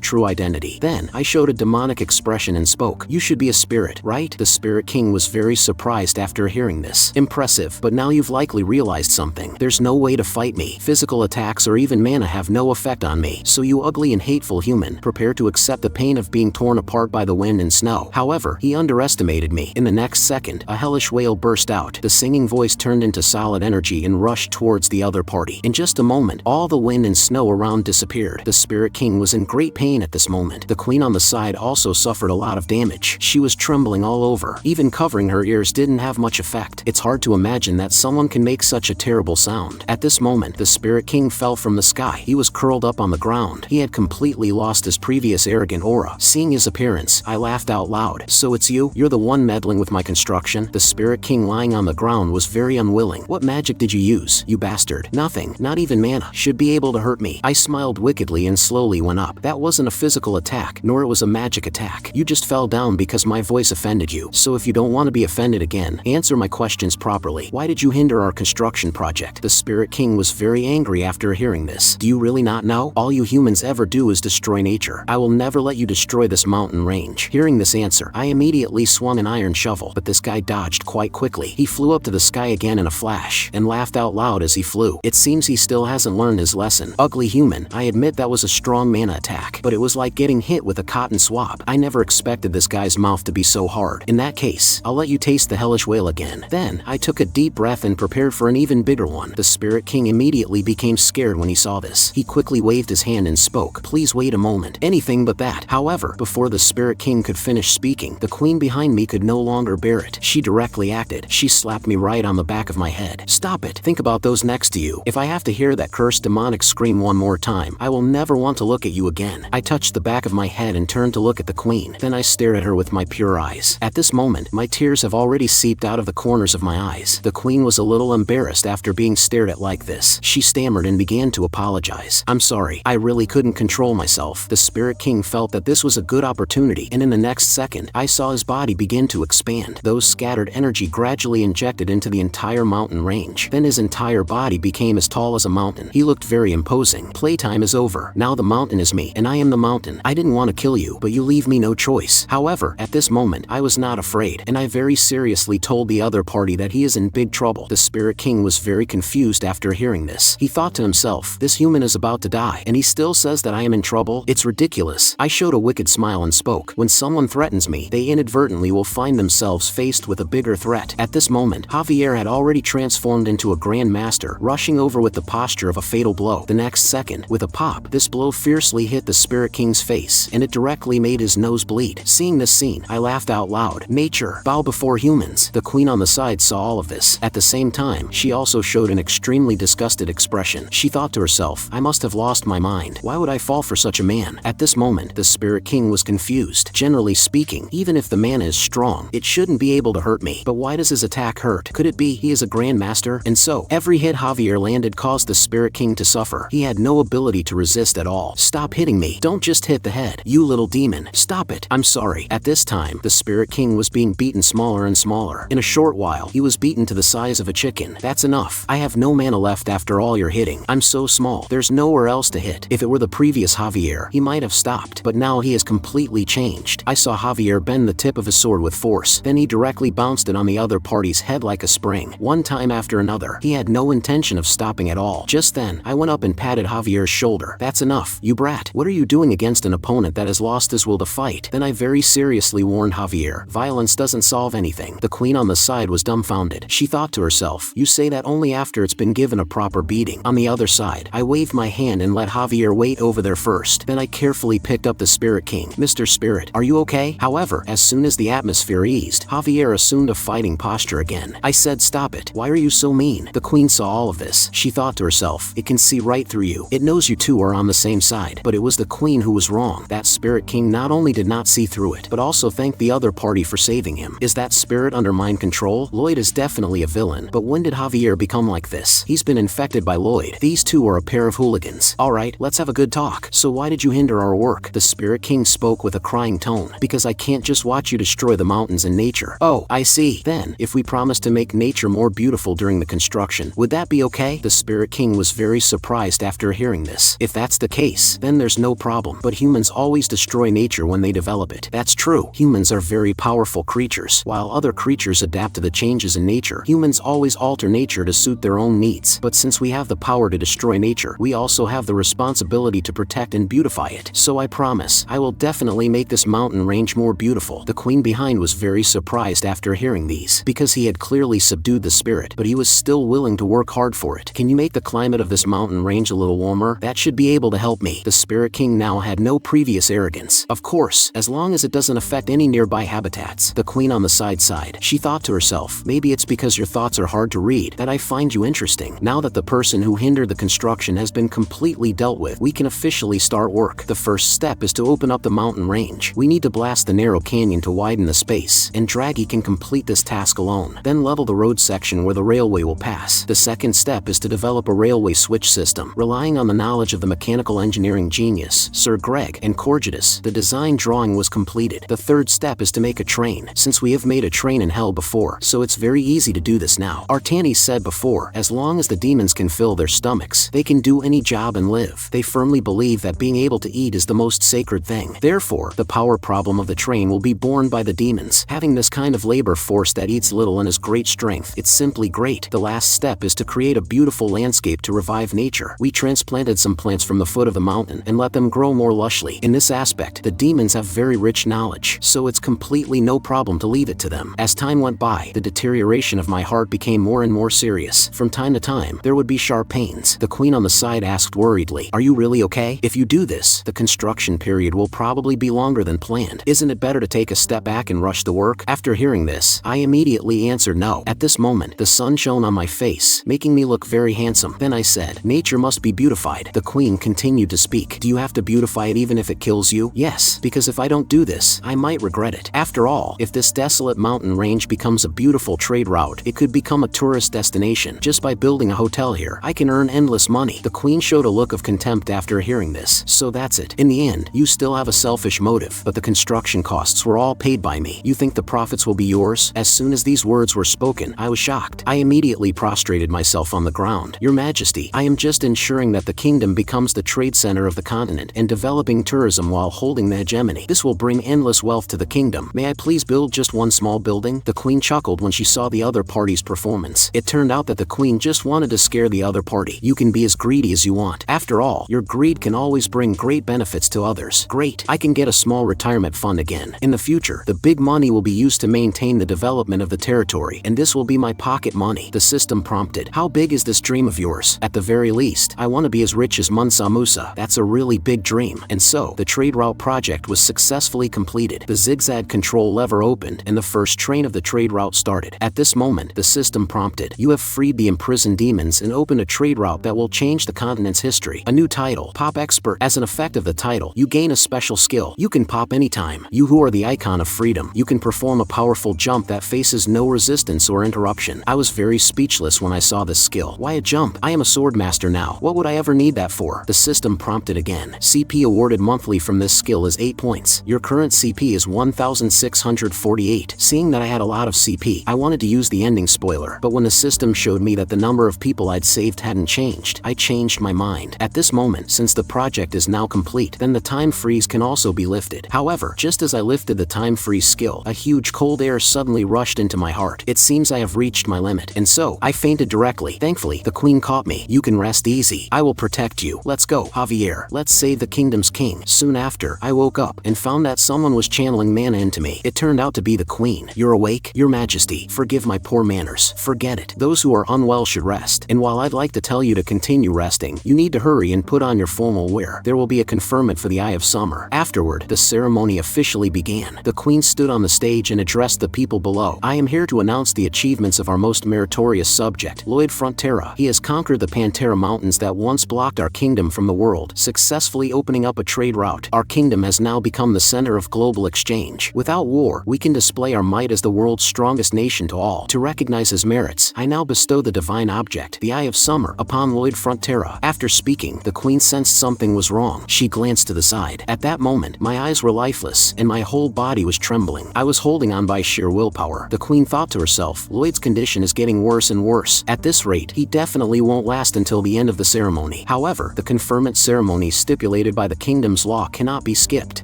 true identity. Then, I showed a demonic expression and spoke. You should be a spirit, right? The Spirit King was very surprised after hearing this. Impressive, but now you've likely realized something. There's no way to fight me. Physical attacks or even mana have no effect on me. So you ugly and hateful human, prepare to accept the pain of being torn apart by the wind and snow. However, he underestimated me. In the next second, a hellish wail burst out. The singing voice turned into solid energy and rushed towards the other party. In just a moment, all the wind and snow around disappeared. The Spirit King was in great pain at this moment. The queen on the side also suffered a lot of damage. She was trembling all over. Even covering her ears didn't have much effect. It's hard to imagine that someone can make such a terrible sound. At this moment, the Spirit King fell from the sky. He was curled up on the ground. He had completely lost his previous arrogant aura. Seeing his appearance, I laughed out loud. So it's you? You're the one meddling with my construction? The Spirit King lying on the ground was very unwilling. What magic did you use, you bastard? Nothing, not even mana, should be able to hurt me. I smiled wickedly and slowly went up. That wasn't a physical attack, nor it was a magic attack. You just fell down because my voice offended you. So if you don't want to be offended again, answer my questions properly. Why did you hinder our construction project? The Spirit King was very angry after hearing this. Do you really not know? All you humans ever do is destroy nature. I will never let you destroy this mountain range. Hearing this answer, I immediately swung an iron shovel, but this guy dodged quite quickly. He flew up to the sky again in a flash, and laughed out loud as he flew. It seems he still hasn't learned his lesson. Ugly human, I admit that was a strong mana attack, but it was like getting hit with a cotton swab. I never expected this guy's mouth to be so hard. In that case, I'll let you taste the hellish whale again. Then, I took a deep breath and prepared for an even bigger one. The Spirit King immediately became scared when he saw this. He quickly waved his hand and spoke. Please wait a moment. Anything but that. However, before the Spirit King could finish speaking, the queen behind me could no longer bear it. She directly acted. She slapped me right on the back of my head. Stop it. Think about those next to you. If I have to hear that cursed demonic scream one more time, I will never want to look at you again. I touched the back of my head and turned to look at the queen. Then I stared at her with my pure eyes. At this moment, my tears have already seeped out of the corners of my eyes. The queen was a little embarrassed after being stared at like this. She stammered and began to apologize. I'm sorry. I really couldn't control myself. The Spirit King felt that this was a good opportunity, and in the next second, I saw his body begin to expand. Those scattered energy gradually injected into the entire mountain range. Then his entire body became as tall as a mountain. He looked very imposing. Playtime is over. Now the mountain is me, and I am the mountain. I didn't want to kill you, but you leave me no choice. However, at this moment, I was not afraid, and I very seriously told the other party that he is in big trouble. The Spirit King was very confused after hearing this. He thought to himself, this human is about to die, and he still says that I am in trouble? It's ridiculous. I showed a wicked smile and spoke. When someone threatens me, they inadvertently will find themselves faced with a bigger threat. At this moment, Javier had already transformed into a Grand Master, rushing over with the posture of a fatal blow. The next second, with a pop, this blow fiercely hit the Spirit King's face, and it directly made his nose bleed. Seeing this scene, I laughed out loud. Nature, bow before humans. The queen on the side saw all of this. At the same time, she also showed an extremely disgusted expression. She thought to herself, I must have lost my mind. Why would I fall for such a man? At this moment, the Spirit King was confused. Generally speaking, even if the man is strong, it shouldn't be able to hurt me. But why does his attack hurt? Could it be he is a Grand Master? And so, every hit Javier landed caused the Spirit King to suffer. He had no ability to resist at all. Stop hitting me. Don't just hit the head. You little demon. Stop it. I'm sorry. At this time, the Spirit King was being beaten smaller and smaller. In a short while, he was beaten to the size of a chicken. That's enough. I have no mana left after all your hitting. I'm so small. There's nowhere else to hit. If it were the previous Javier, he might have stopped, but now he has completely changed. I saw Javier bend the tip of his sword with force. Then he directly bounced it on the other party's head like a spring. One time after another, he had no intention of stopping at all. Just then, I went up and patted Javier's shoulder. That's enough, you brat. What are you doing against an opponent that has lost his will to fight? Then I very seriously warned Javier, violence doesn't solve anything. The queen on the side was dumbfounded. She thought to herself, you say that only after it's been given a proper beating. On the other side, I waved my hand and let Javier wait over there first. Then I carefully picked up the Spirit King. Mr. Spirit, are you okay? However, as soon as the atmosphere eased, Javier assumed a fighting posture again. I said, stop it. Why are you so mean? The queen saw all of this. She thought to herself, it can see right through you. It knows you two are on the same side. But it was the queen who was wrong. That Spirit King not only did not see through it, but also thanked the other party for saving him. Is that spirit under mind control? Lloyd is definitely a villain, but when did Javier become like this? He's been infected by Lloyd. These two are a pair of hooligans. Alright, let's have a good talk. So why did you hinder our work? The Spirit King spoke with a crying tone. Because I can't just watch you destroy the mountains and nature. Oh, I see. Then, if we promise to make nature more beautiful during the construction, would that be okay? The Spirit King was very surprised after hearing this. If that's the case, then there's no problem. But humans always destroy nature when they develop it. That's true. Humans are very powerful creatures. While other creatures adapt to the changes in nature, humans always alter nature to suit their own needs. But since we have the power to destroy nature, we also have the responsibility to protect and beautify it. So I promise, I will definitely make this mountain range more beautiful. The queen behind was very surprised after hearing these, because he had clearly subdued the spirit, but he was still still willing to work hard for it. Can you make the climate of this mountain range a little warmer? That should be able to help me. The Spirit King now had no previous arrogance. Of course, as long as it doesn't affect any nearby habitats. The Queen on the side sighed. She thought to herself, maybe it's because your thoughts are hard to read that I find you interesting. Now that the person who hindered the construction has been completely dealt with, we can officially start work. The first step is to open up the mountain range. We need to blast the narrow canyon to widen the space, and Draghi can complete this task alone. Then level the road section where the railway will pass. The second step is to develop a railway switch system, relying on the knowledge of the mechanical engineering genius, Sir Greg and Corgitus. The design drawing was completed. The third step is to make a train, since we have made a train in hell before, so it's very easy to do this now. Artani said before, as long as the demons can fill their stomachs, they can do any job and live. They firmly believe that being able to eat is the most sacred thing. Therefore, the power problem of the train will be borne by the demons. Having this kind of labor force that eats little and has great strength, it's simply great. The last step is to create a beautiful landscape to revive nature. We transplanted some plants from the foot of the mountain and let them grow more lushly. In this aspect, the demons have very rich knowledge, so it's completely no problem to leave it to them. As time went by, the deterioration of my heart became more and more serious. From time to time, there would be sharp pains. The Queen on the side asked worriedly, "Are you really okay? If you do this, the construction period will probably be longer than planned. Isn't it better to take a step back and rush the work?" After hearing this, I immediately answered no. At this moment, the sun shone on my face, making me look very handsome. Then I said, "Nature must be beautified." The Queen continued to speak. "Do you have to beautify it even if it kills you?" "Yes, because if I don't do this, I might regret it. After all, if this desolate mountain range becomes a beautiful trade route, it could become a tourist destination. Just by building a hotel here, I can earn endless money." The Queen showed a look of contempt after hearing this. "So that's it. In the end, you still have a selfish motive, but the construction costs were all paid by me. You think the profits will be yours?" As soon as these words were spoken, I was shocked. I immediately prostrated myself on the ground. "Your Majesty, I am just ensuring that the kingdom becomes the trade center of the continent and developing tourism while holding the hegemony. This will bring endless wealth to the kingdom. May I please build just one small building?" The Queen chuckled when she saw the other party's performance. It turned out that the Queen just wanted to scare the other party. "You can be as greedy as you want. After all, your greed can always bring great benefits to others." "Great, I can get a small retirement fund again. In the future, the big money will be used to maintain the development of the territory, and this will be my pocket money." The system prompted, "How big is this dream of yours?" "At the very least, I want to be as rich as Munsa Musa." "That's a really big dream." And so, the trade route project was successfully completed. The zigzag control lever opened, and the first train of the trade route started. At this moment, the system prompted, "You have freed the imprisoned demons and opened a trade route that will change the continent's history." A new title, Pop Expert. As an effect of the title, you gain a special skill. You can pop anytime. You who are the icon of freedom, you can perform a powerful jump that faces no resistance or interruption. I was very speechless when I saw this skill. Why a jump? I am a sword master now. What would I ever need that for? The system prompted again. CP awarded monthly from this skill is 8 points. Your current CP is 1648. Seeing that I had a lot of CP, I wanted to use the ending spoiler, but when the system showed me that the number of people I'd saved hadn't changed, I changed my mind. At this moment, since the project is now complete, then the time freeze can also be lifted. However, just as I lifted the time freeze skill, a huge cold air suddenly rushed into my heart. It seems I have reached my limit, and so I fainted directly. Thankfully, the Queen caught me. "You can rest easy. I will protect you. Let's go, Javier. Let's save the kingdom's king." Soon after, I woke up and found that someone was channeling mana into me. It turned out to be the Queen. "You're awake? Your Majesty, forgive my poor manners. Forget it. Those who are unwell should rest. And while I'd like to tell you to continue resting, you need to hurry and put on your formal wear. There will be a conferment for the Eye of Summer." Afterward, the ceremony officially began. The Queen stood on the stage and addressed the people below. "I am here to announce the achievements of our most meritorious subject, Lloyd Frontera. He has conquered the Pantera Mountains that once blocked our kingdom from the world, successfully opening up a trade route. Our kingdom has now become the center of global exchange. Without war, we can display our might as the world's strongest nation to all. To recognize his merits, I now bestow the divine object, the Eye of Summer, upon Lloyd Frontera." After speaking, the Queen sensed something was wrong. She glanced to the side. At that moment, my eyes were lifeless, and my whole body was trembling. I was holding on by sheer willpower. The Queen thought to herself, "Lloyd's condition is getting worse and worse. At this rate, he definitely won't last until the end of the ceremony." However, the conferment ceremony stipulated by the kingdom's law cannot be skipped.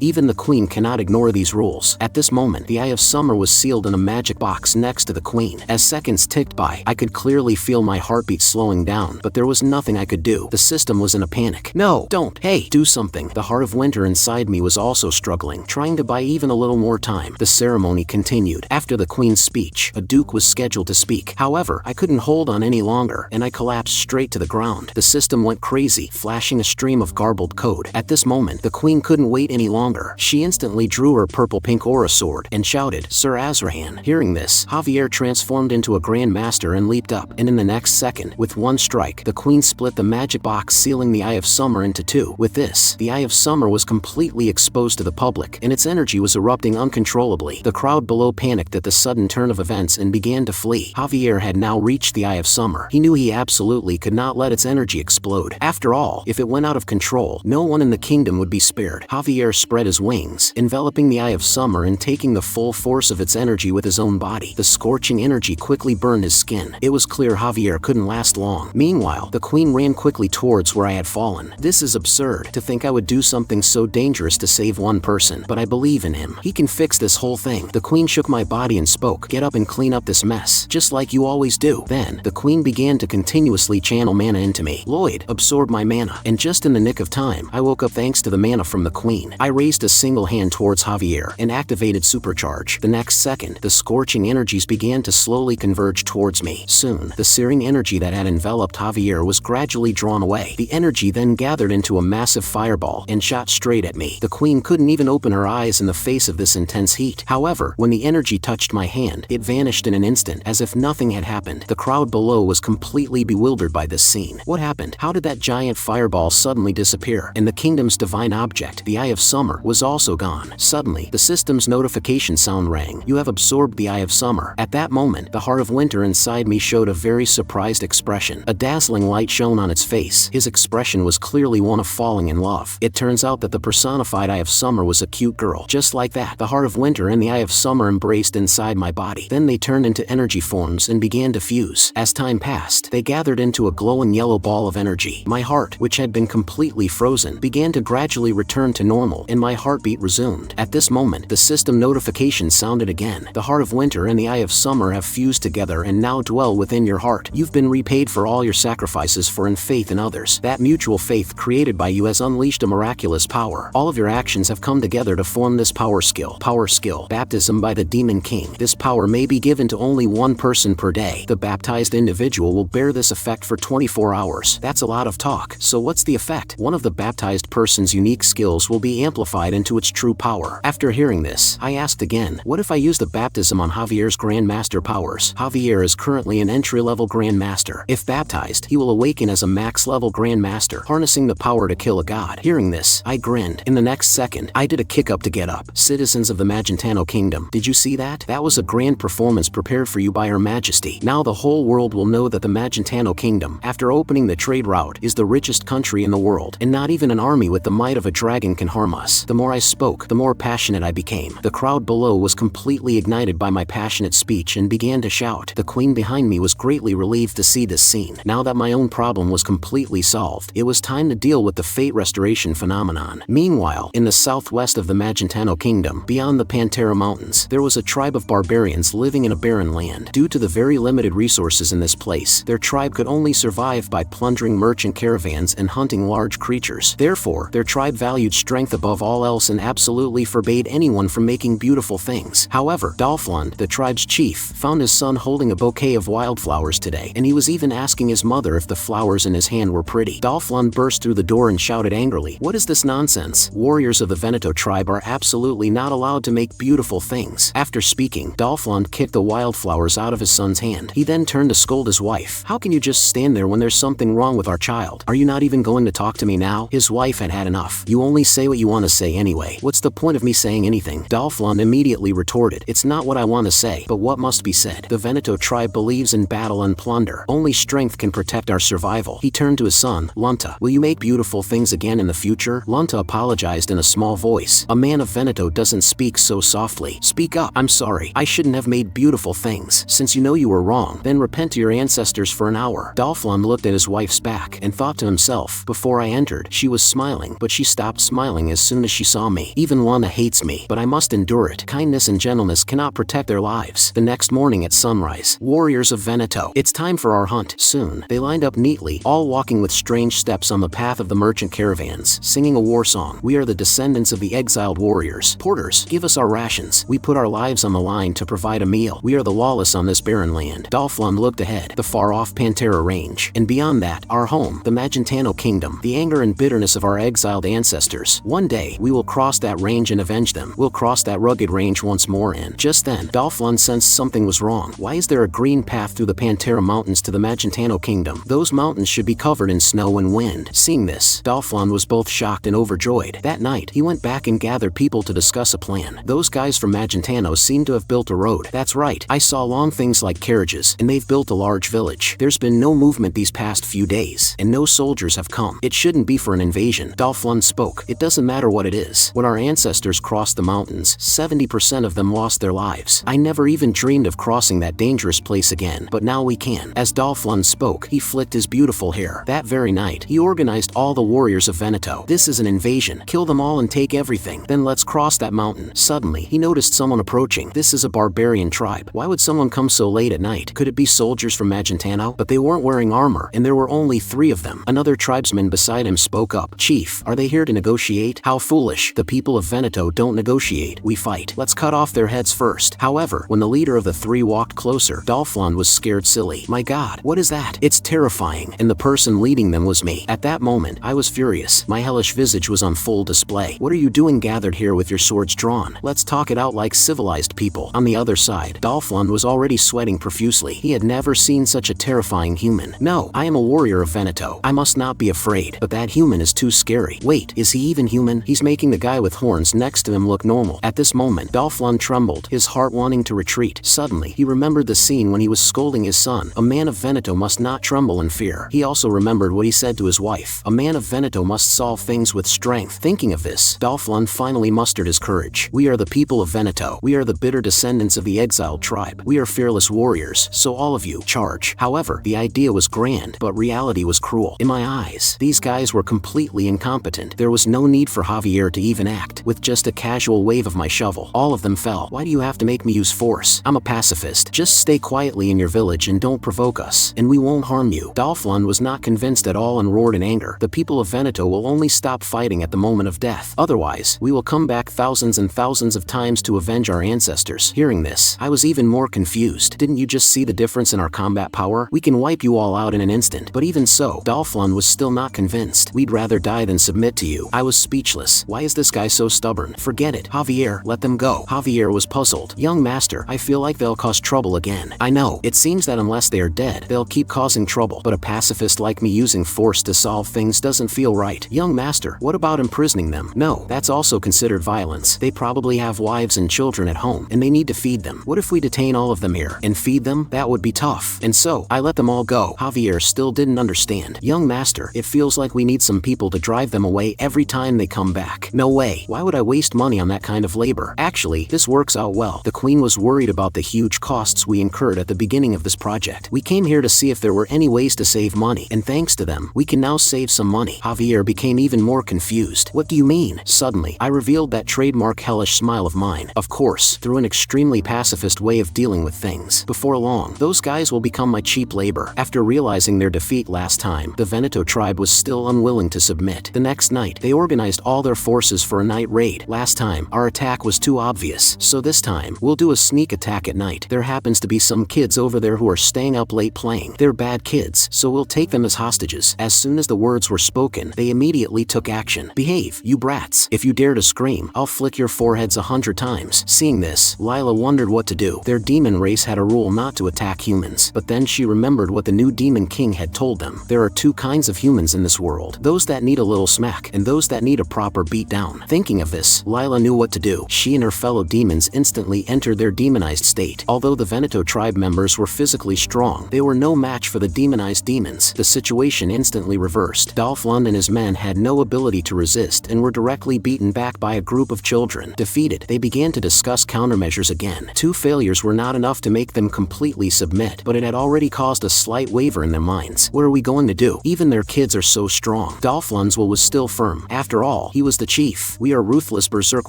Even the Queen cannot ignore these rules. At this moment, the Eye of Summer was sealed in a magic box next to the Queen. As seconds ticked by, I could clearly feel my heartbeat slowing down, but there was nothing I could do. The system was in a panic. "No, don't. Hey, do something." The heart of winter inside me was also struggling, trying to buy even a little more time. The ceremony continued. After the Queen's speech, a duke was scheduled to speak. However, I couldn't hold on any longer, and I collapsed straight to the ground. The system went crazy, flashing a stream of garbled code. At this moment, the queen couldn't wait any longer. She instantly drew her purple-pink aura sword and shouted, "Sir Azrahan." Hearing this, Javier transformed into a Grand Master and leaped up, and in the next second, with one strike, the queen split the magic box, sealing the Eye of Summer into two. With this, the Eye of Summer was completely exposed to the public, and its energy was erupting uncontrollably. The crowd below panicked at the sudden turn of events and began to flee. Javier had now reached the Eye of Summer. He knew he absolutely could not let its energy explode. After all, if it went out of control, no one in the kingdom would be spared. Javier spread his wings, enveloping the Eye of Summer and taking the full force of its energy with his own body. The scorching energy quickly burned his skin. It was clear Javier couldn't last long. Meanwhile, the queen ran quickly towards where I had fallen. This is absurd, to think I would do something so dangerous to save one person, but I believe in him. He can fix this whole thing. The queen shook my body and spoke, "Get up and clean up this mess, just like you always do." Then, the queen began to continuously channel mana into me. Lloyd absorbed my mana, and just in the nick of time, I woke up thanks to the mana from the queen. I raised a single hand towards Javier and activated Supercharge. The next second, the scorching energies began to slowly converge towards me. Soon, the searing energy that had enveloped Javier was gradually drawn away. The energy then gathered into a massive fireball and shot straight at me. The queen couldn't even open her eyes in the face of this intense heat. However, when the energy touched my hand, it vanished in an instant, as if nothing had happened. The crowd below was completely bewildered by this scene. What happened? How did that giant fireball suddenly disappear? And the kingdom's divine object, the Eye of Summer, was also gone. Suddenly, the system's notification sound rang. "You have absorbed the Eye of Summer." At that moment, the heart of winter inside me showed a very surprised expression. A dazzling light shone on its face. His expression was clearly one of falling in love. It turns out that the personified Eye of Summer was a cute girl. Just like that, the heart of winter and the Eye of Summer embraced inside my body. Then they turned into energy forms and began to fuse. As time passed, they gathered into a glowing yellow ball of energy. My heart, which had been completely frozen, began to gradually return to normal, and my heartbeat resumed. At this moment, the system notification sounded again. "The heart of winter and the Eye of Summer have fused together and now dwell within your heart. You've been repaid for all your sacrifices for and faith in others. That mutual faith created by you has unleashed a miraculous power. All of your actions have come together to form this power skill. Power skill, baptism by the Demon King. This power may be given to only one person per day. The baptized individual will bear this effect for 24 hours. That's a lot of talk. So what's the effect? One of the baptized person's unique skills will be amplified into its true power. After hearing this, I asked again, what if I use the baptism on Javier's Grandmaster powers? Javier is currently an entry-level Grandmaster. If baptized, he will awaken as a max-level Grandmaster, harnessing the power to kill a god. Hearing this, I grinned. In the next second, I did a kick-up to get up. Citizens of the Magentano Kingdom, did you see that? That was a grand performance prepared for you by Her Majesty. Now the whole world will know that the Magentano Kingdom, after opening the trade route, is the richest country in the world, and not even an army with the might of a dragon can harm us. The more I spoke, the more passionate I became. The crowd below was completely ignited by my passionate speech and began to shout. The queen behind me was greatly relieved to see this scene. Now that my own problem was completely solved, it was time to deal with the fate restoration phenomenon. Meanwhile, in the southwest of the Magentano Kingdom, beyond the Pantera Mountains, there was a tribe of barbarians living in a barren land. Due to the very limited resources in this place, their tribe could only survive by plundering merchant caravans and hunting large creatures. Therefore, their tribe valued strength above all else and absolutely forbade anyone from making beautiful things. However, Dolphlund, the tribe's chief, found his son holding a bouquet of wildflowers today, and he was even asking his mother if the flowers in his hand were pretty. Dolphlund burst through the door and shouted angrily, "What is this nonsense? Warriors of the Veneto tribe are absolutely not allowed to make beautiful things." After speaking, Dolphlund kicked the wildflowers out of his son's hand. He then turned to scold his wife. "How can you just stand there when there's something wrong with our child? Are you not even going to talk to me now?" His wife had had enough. "You only say what you want to say anyway. What's the point of me saying anything?" Dolphlund immediately retorted, "It's not what I want to say, but what must be said. The Veneto tribe believes in battle and plunder. Only strength can protect our survival." He turned to his son, "Lunta, will you make beautiful things again in the future?" Lunta apologized in a small voice. "A man of Veneto doesn't speak so softly. Speak up." "I'm sorry. I shouldn't have made beautiful things. Since you know you were wrong, then repent to your ancestors for an hour." Dolphlund looked at his wife's back and thought to himself, before I entered, she was smiling, but she stopped smiling as soon as she saw me. Even Lana hates me, but I must endure it. Kindness and gentleness cannot protect their lives. The next morning at sunrise, warriors of Veneto, it's time for our hunt. Soon, they lined up neatly, all walking with strange steps on the path of the merchant caravans, singing a war song. "We are the descendants of the exiled warriors. Porters, give us our rations. We put our lives on the line to provide a meal. We are the lawless on this barren land." Dolphlund Dolphlon looked ahead, the far-off Pantera Range, and beyond that, our home, the Magentano Kingdom, the anger and bitterness of our exiled ancestors. One day, we will cross that range and avenge them. We'll cross that rugged range once more and just then, Dolphlon sensed something was wrong. Why is there a green path through the Pantera Mountains to the Magentano Kingdom? Those mountains should be covered in snow and wind. Seeing this, Dolphlon was both shocked and overjoyed. That night, he went back and gathered people to discuss a plan. Those guys from Magentano seem to have built a road. That's right, I saw long things like carriages, and they've built a large village. There's been no movement these past few days, and no soldiers have come. It shouldn't be for an invasion. Dolphlon spoke. It doesn't matter what it is. When our ancestors crossed the mountains, 70% of them lost their lives. I never even dreamed of crossing that dangerous place again, but now we can. As Dolphlon spoke, he flicked his beautiful hair. That very night, he organized all the warriors of Veneto. This is an invasion. Kill them all and take everything. Then let's cross that mountain. Suddenly, he noticed someone approaching. This is a barbarian tribe. Why would someone come so late at night? Could it be soldiers from Magentano? But they weren't wearing armor, and there were only 3 of them. Another tribesman beside him spoke up. Chief, are they here to negotiate? How foolish. The people of Veneto don't negotiate. We fight. Let's cut off their heads first. However, when the leader of the 3 walked closer, Dolphlon was scared silly. My god, what is that? It's terrifying. And the person leading them was me. At that moment, I was furious. My hellish visage was on full display. What are you doing gathered here with your swords drawn? Let's talk it out like civilized people. On the other side, Dolphlon was already sweating profusely. He had never seen such a terrifying human. No, I am a warrior of Veneto. I must not be afraid. But that human is too scary. Wait, is he even human? He's making the guy with horns next to him look normal. At this moment, Dolphlon trembled, his heart wanting to retreat. Suddenly, he remembered the scene when he was scolding his son. A man of Veneto must not tremble in fear. He also remembered what he said to his wife. A man of Veneto must solve things with strength. Thinking of this, Dolphlon finally mustered his courage. We are the people of Veneto. We are the bitter descendants of the exiled tribe. We are fearless warriors, so all of you, charge. However, the idea was grand, but reality was cruel. In my eyes, these guys were completely incompetent. There was no need for Javier to even act. With just a casual wave of my shovel, all of them fell. Why do you have to make me use force? I'm a pacifist. Just stay quietly in your village and don't provoke us, and we won't harm you. Dolphlon was not convinced at all and roared in anger. The people of Veneto will only stop fighting at the moment of death. Otherwise, we will come back thousands and thousands of times to avenge our ancestors. Hearing this, I was even more confused. Didn't you just see the difference in our combat power? We can wipe you all out in an instant. But even so, Dolphlon was still not convinced. We'd rather die than submit to you. I was speechless. Why is this guy so stubborn? Forget it. Javier, let them go. Javier was puzzled. Young master, I feel like they'll cause trouble again. I know. It seems that unless they are dead, they'll keep causing trouble. But a pacifist like me using force to solve things doesn't feel right. Young master, what about imprisoning them? No, that's also considered violence. They probably have wives and children at home, and they need to feed them. What if we detain all of them here and feed them? That would be tough. And so, I let them all go. Javier still didn't understand. Young master, it feels like we need some people to drive them away every time they come back. No way. Why would I waste money on that kind of labor? Actually, this works out well. The queen was worried about the huge costs we incurred at the beginning of this project. We came here to see if there were any ways to save money, and thanks to them, we can now save some money. Javier became even more confused. What do you mean? Suddenly, I revealed that trademark hellish smile of mine. Of course, through an extremely pacifist way of dealing with things. Before long, those guys will become my cheap labor. After realizing their defeat last time, the Veneto tribe was still unwilling to submit. The next night, they organized all their forces for a night raid. Last time, our attack was too obvious, so this time, we'll do a sneak attack at night. There happens to be some kids over there who are staying up late playing. They're bad kids, so we'll take them as hostages. As soon as the words were spoken, they immediately took action. Behave, you brats. If you dare to scream, I'll flick your foreheads 100 times. Seeing this, Lila wondered what to do. Their demon race had a rule not to attack humans, but then she remembered what the new demon king had told them. There are 2 kinds of humans in this world. Those that need a little smack, and those that need a proper beat down. Thinking of this, Lila knew what to do. She and her fellow demons instantly entered their demonized state. Although the Veneto tribe members were physically strong, they were no match for the demonized demons. The situation instantly reversed. Dolphlon and his men had no ability to resist and were directly beaten back by a group of children. Defeated, they began to discuss countermeasures again. 2 failures were not enough to make them completely submit, but it had already caused a slight waver in their minds. What are we going to do? Even their kids are so strong. Dolphlon's will was still firm. After all, he was the chief. We are ruthless berserk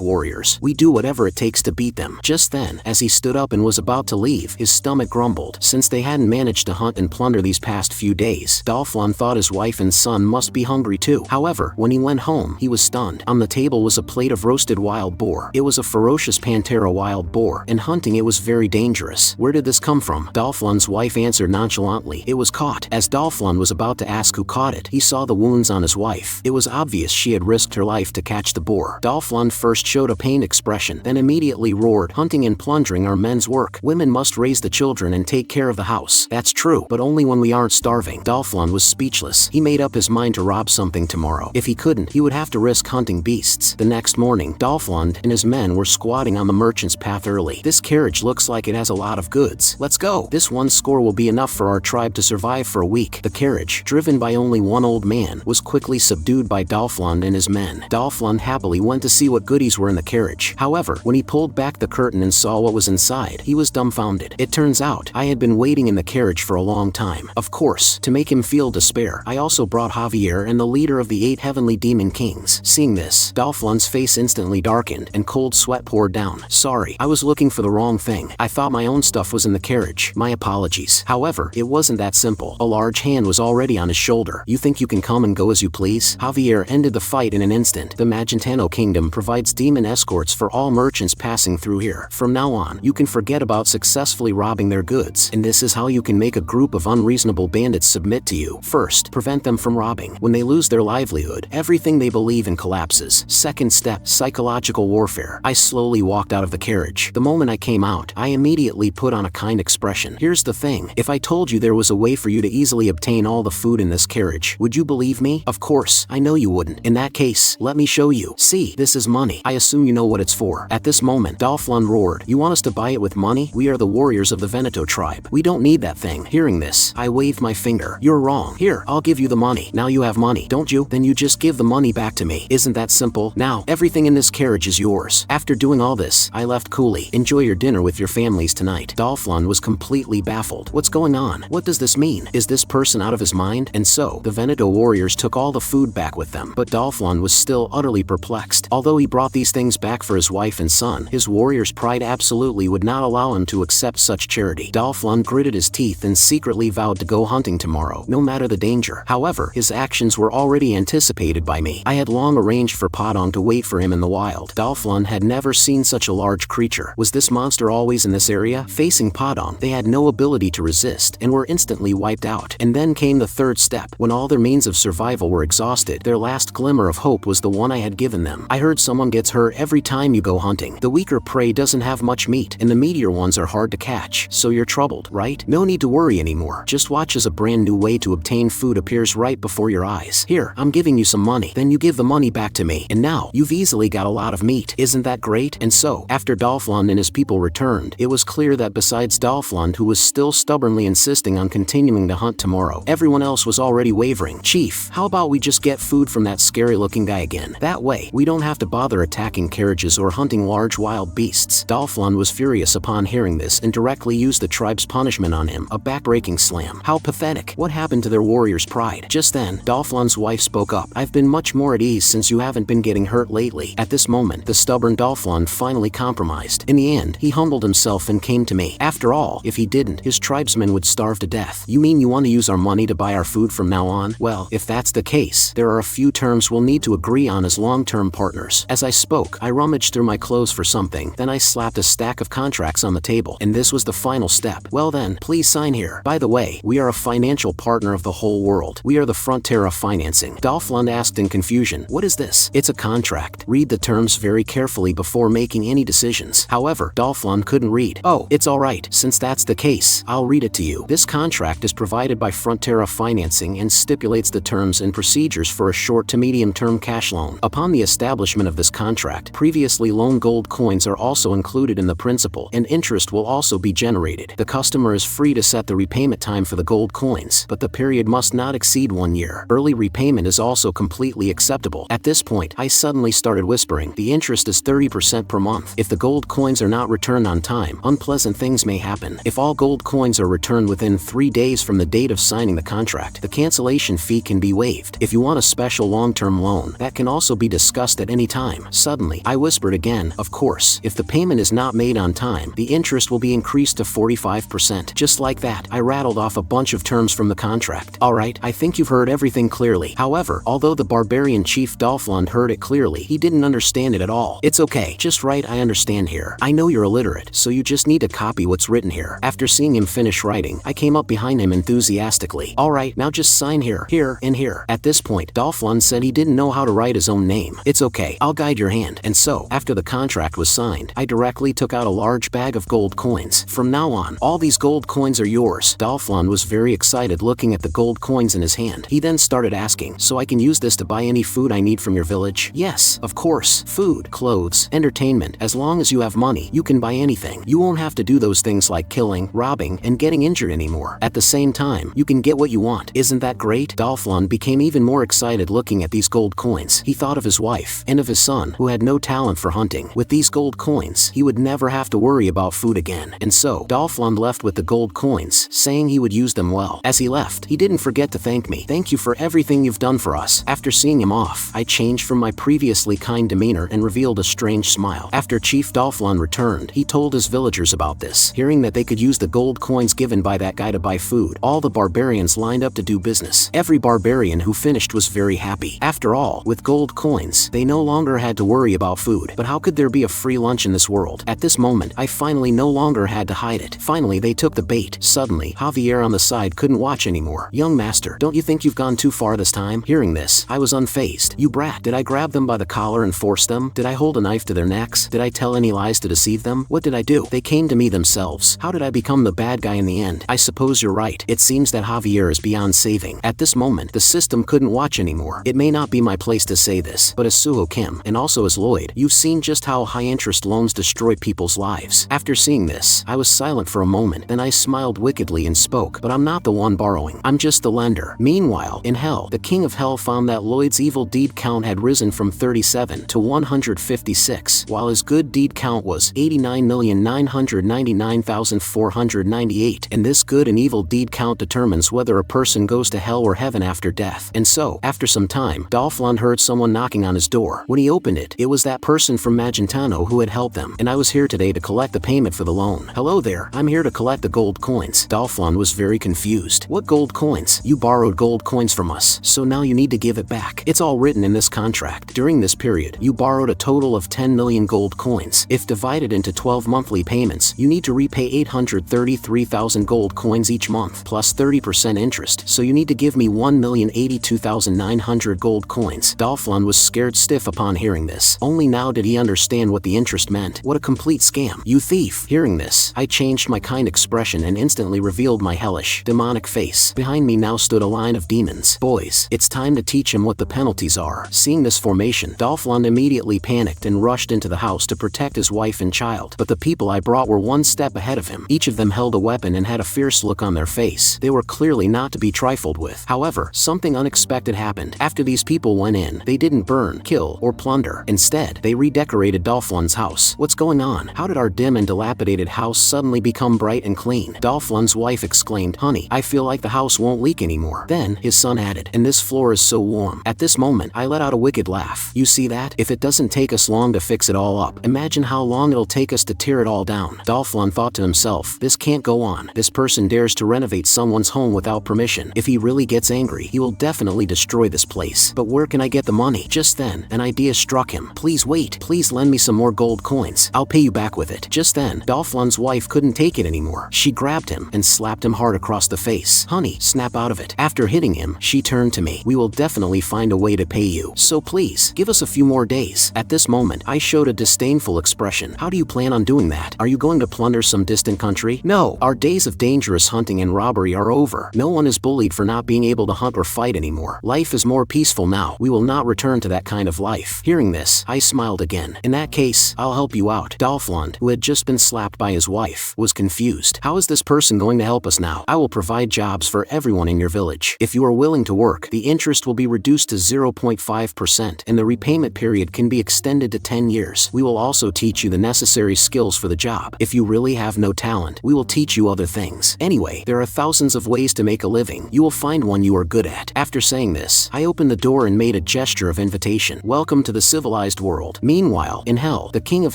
warriors. We do whatever it takes to beat them. Just then, as he stood up and was about to leave, his stomach grumbled. Since they hadn't managed to hunt and plunder these past few days, Dolphlon thought his wife and son must be hungry too. However, when he went home, he was stunned. On the table was a plate of roasted wild boar. It was a ferocious Pantera wild boar, and hunting it was very dangerous. Where did this come from? from?" Dolphlun's wife answered nonchalantly, "It was caught." As Dolphlun was about to ask who caught it, he saw the wounds on his wife. It was obvious she had risked her life to catch the boar. Dolphlun first showed a pained expression, then immediately roared, "Hunting and plundering are men's work. Women must raise the children and take care of the house." "That's true, but only when we aren't starving." Dolphlun was speechless. He made up his mind to rob something tomorrow. If he couldn't, he would have to risk hunting beasts. The next morning, Dolphlun and his men were squatting on the merchant's path early. "This carriage looks like it has a lot of goods. Let's go. This one score will be enough for our tribe to survive for a week." The carriage, driven by only one old man, was quickly subdued by Dolphlun and his men. Dolphlun happily went to see what goodies were in the carriage. However, when he pulled back the curtain and saw what was inside, he was dumbfounded. "It turns out, I had been waiting in the carriage for a long time. Of course, to make him feel despair, I also brought Javier and the leader of the 8 heavenly demon kings." Seeing this, Dolphlun's face instantly darkened, and cold sweat poured down. "Sorry, I was looking for the wrong thing. I thought my own stuff was in the carriage. My apologies." However, it wasn't that simple. A large hand was already on his shoulder. "You think you can come and go as you please?" Javier ended the fight in an instant. "The Magentano Kingdom provides demon escorts for all merchants passing through here. From now on, you can forget about successfully robbing their goods, and this is how you can make a group of unreasonable bandits submit to you. First, prevent them from robbing. When they lose their livelihood, everything they believe in collapses. Second step, psychological warfare." I slowly walked out of the carriage. The moment I came out, I immediately put on a kind expression. "Here's the thing. If I told you there was a way for you to easily obtain all the food in this carriage, would you believe me?" "Of course, I know you wouldn't. In that case, let me show you. See, this is money. I assume you know what it's for." At this moment, Dolphlun roared, "You want us to buy it with money? We are the warriors of the Veneto tribe. We don't need that thing." Hearing this, I waved my finger. "You're wrong. Here, I'll give you the money. Now you have money, don't you? Then you just give the money back to me. Isn't that simple? Now, everything in this carriage is yours." After doing all this, I left coolly. "Enjoy your dinner with your families tonight." Dolphlun was completely baffled. "What's going on? What does this mean? Is this person out of his mind?" And so, the Veneto warriors took all the food back with them. But Dolphlun was still utterly perplexed. Although he brought these things back for his wife and son, his warrior's pride absolutely would not allow him to accept such charity. Dolphlun gritted his teeth and secretly vowed to go hunting tomorrow, no matter the danger. However, his actions were already anticipated by me. I had long arranged for Padong to wait for him in the wild. Dolphlun had never seen such a large creature. Was this monster always in this area? Facing Padong, they had no ability to resist and were instantly wiped out. And then came the third step. When all their means of survival were exhausted, their last glimmer of hope was the one I had given them. "I heard someone gets hurt every time you go hunting. The weaker prey doesn't have much meat, and the meatier ones are hard to catch. So you're troubled, right? No need to worry anymore. Just watch as a brand new way to obtain food appears right before your eyes. Here, I'm giving you some money. Then you give the money back to me. And now, you've easily got a lot of meat. Isn't that great?" And so, after Dolphlun and his people returned, it was clear that besides Dolphlun, who was still stubbornly insisting on continuing to hunt tomorrow, everyone else was already wavering. "Chief, how about we just get food from that scary-looking guy again? That way, we don't have to bother attacking carriages or hunting large wild beasts." Dolphlun was furious upon hearing this and directly used the tribe's punishment on him, a back-breaking slam. How pathetic. What happened to their warrior's pride? Just then, Dolphlun's wife spoke up. "I've been much more at ease since you haven't been getting hurt lately." At this moment, the stubborn Dolphlun finally compromised. In the end, he humbled himself and came to me. After all, if he didn't, his tribesmen would starve to death. "You mean you want to use our money to buy our food from now on? Well, if that's the case, there are a few terms we'll need to agree on as long-term partners." As I spoke, I rummaged through my clothes for something, then I slapped a stack of contracts on the table, and this was the final step. "Well then, please sign here. By the way, we are a financial partner of the whole world. We are the Frontera Financing." Dolphlun asked in confusion, "What is this?" "It's a contract. Read the terms very carefully before making any decisions." However, Dolphlun couldn't read. "Oh, it's alright. Since that's the case, I'll read it to you. This contract is provided by Frontera Financing and stipulates the terms and procedures for a short to medium-term cash loan. Upon the establishment of this contract, previously loaned gold coins are also included in the principal, and interest will also be generated. The customer is free to set the repayment time for the gold coins, but the period must not exceed 1 year. Early repayment is also completely acceptable." At this point, I suddenly started whispering, "The interest is 30% per month. If the gold coins are not returned on time, unpleasant things may happen. If all gold coins are returned within 3 days from the date of signing the contract, the cancellation fee can be waived. If you want a special long-term loan, that can also be discussed at any time." Suddenly, I whispered again, "Of course, if the payment is not made on time, the interest will be increased to 45%. Just like that, I rattled off a bunch of terms from the contract. "Alright, I think you've heard everything clearly." However, although the barbarian chief Dolphlun heard it clearly, he didn't understand it at all. "It's okay. Just write 'I understand' here. I know you're illiterate, so you just need to copy what's written here." there. After seeing him finish writing, I came up behind him enthusiastically. Alright, now just sign here, here, and here. At this point, Dolphlun said he didn't know how to write his own name. It's okay, I'll guide your hand. And so, after the contract was signed, I directly took out a large bag of gold coins. From now on, all these gold coins are yours. Dolphlun was very excited looking at the gold coins in his hand. He then started asking, so I can use this to buy any food I need from your village? Yes, of course. Food, clothes, entertainment. As long as you have money, you can buy anything. You won't have to do those things like killing, robbing, and getting injured anymore. At the same time, you can get what you want. Isn't that great? Dolphlun became even more excited looking at these gold coins. He thought of his wife and of his son, who had no talent for hunting. With these gold coins, he would never have to worry about food again. And so, Dolphlun left with the gold coins, saying he would use them well. As he left, he didn't forget to thank me. Thank you for everything you've done for us. After seeing him off, I changed from my previously kind demeanor and revealed a strange smile. After Chief Dolphlun returned, he told his villagers about this. Hearing that they could use the gold coins given by that guy to buy food, all the barbarians lined up to do business. Every barbarian who finished was very happy. After all, with gold coins, they no longer had to worry about food. But how could there be a free lunch in this world? At this moment, I finally no longer had to hide it. Finally, they took the bait. Suddenly, Javier on the side couldn't watch anymore. Young master, don't you think you've gone too far this time? Hearing this, I was unfazed. You brat, did I grab them by the collar and force them? Did I hold a knife to their necks? Did I tell any lies to deceive them? What did I do? They came to me themselves. How did I become the bad guy in the end? I suppose you're right. It seems that Javier is beyond saving. At this moment, the system couldn't watch anymore. It may not be my place to say this, but as Suho Kim, and also as Lloyd, you've seen just how high-interest loans destroy people's lives. After seeing this, I was silent for a moment, then I smiled wickedly and spoke, but I'm not the one borrowing. I'm just the lender. Meanwhile, in Hell, the King of Hell found that Lloyd's evil deed count had risen from 37 to 156, while his good deed count was 89,999,498, and this good and evil deed count determines whether a person goes to hell or heaven after death. And so, after some time, Dolphlun heard someone knocking on his door. When he opened it, it was that person from Magentano who had helped them, and I was here today to collect the payment for the loan. Hello there, I'm here to collect the gold coins. Dolphlun was very confused. What gold coins? You borrowed gold coins from us, so now you need to give it back. It's all written in this contract. During this period, you borrowed a total of 10 million gold coins. If divided into 12 monthly payments, you need to repay 833,000 gold coins each month, plus 30% interest, so you need to give me 1,082,900 gold coins. Dolphlun was scared stiff upon hearing this. Only now did he understand what the interest meant. What a complete scam. You thief. Hearing this, I changed my kind expression and instantly revealed my hellish, demonic face. Behind me now stood a line of demons. Boys, it's time to teach him what the penalties are. Seeing this formation, Dolphlun immediately panicked and rushed into the house to protect his wife and child. But the people I brought were one step ahead of him. Each of them held a weapon and had a fierce look on their face. They were clearly not to be trifled with. However, something unexpected happened. After these people went in, they didn't burn, kill, or plunder. Instead, they redecorated Dolphlun's house. What's going on? How did our dim and dilapidated house suddenly become bright and clean? Dolphlun's wife exclaimed, "Honey, I feel like the house won't leak anymore." Then, his son added, "And this floor is so warm." At this moment, I let out a wicked laugh. You see that? If it doesn't take us long to fix it all up, imagine how long it'll take us to tear it all down. Dolphlun thought to himself, this can't go on. This person dares to renovate someone's home without permission. If he really gets angry, he will definitely destroy this place. But where can I get the money? Just then, an idea struck him. Please wait. Please lend me some more gold coins. I'll pay you back with it. Just then, Dolphlun's wife couldn't take it anymore. She grabbed him and slapped him hard across the face. Honey, snap out of it. After hitting him, she turned to me. We will definitely find a way to pay you. So please, give us a few more days. At this moment, I showed a disdainful expression. How do you plan on doing that? Are you going to plunder some distant country? No, our days of dangerous hunting and robbery are over. No one is bullied for not being able to hunt or fight anymore. Life is more peaceful now. We will not return to that kind of life. Hearing this, I smiled again. In that case, I'll help you out. Dolphlun, who had just been slapped by his wife, was confused. How is this person going to help us now? I will provide jobs for everyone in your village. If you are willing to work, the interest will be reduced to 0.5% and the repayment period can be extended to 10 years. We will also teach you the necessary skills for the job. If you really have no talent, we will teach you other things. Anyway, there are thousands of ways to make a living. You will find one you are good at. After saying this, I opened the door and made a gesture of invitation. Welcome to the civilized world. Meanwhile, in Hell, the King of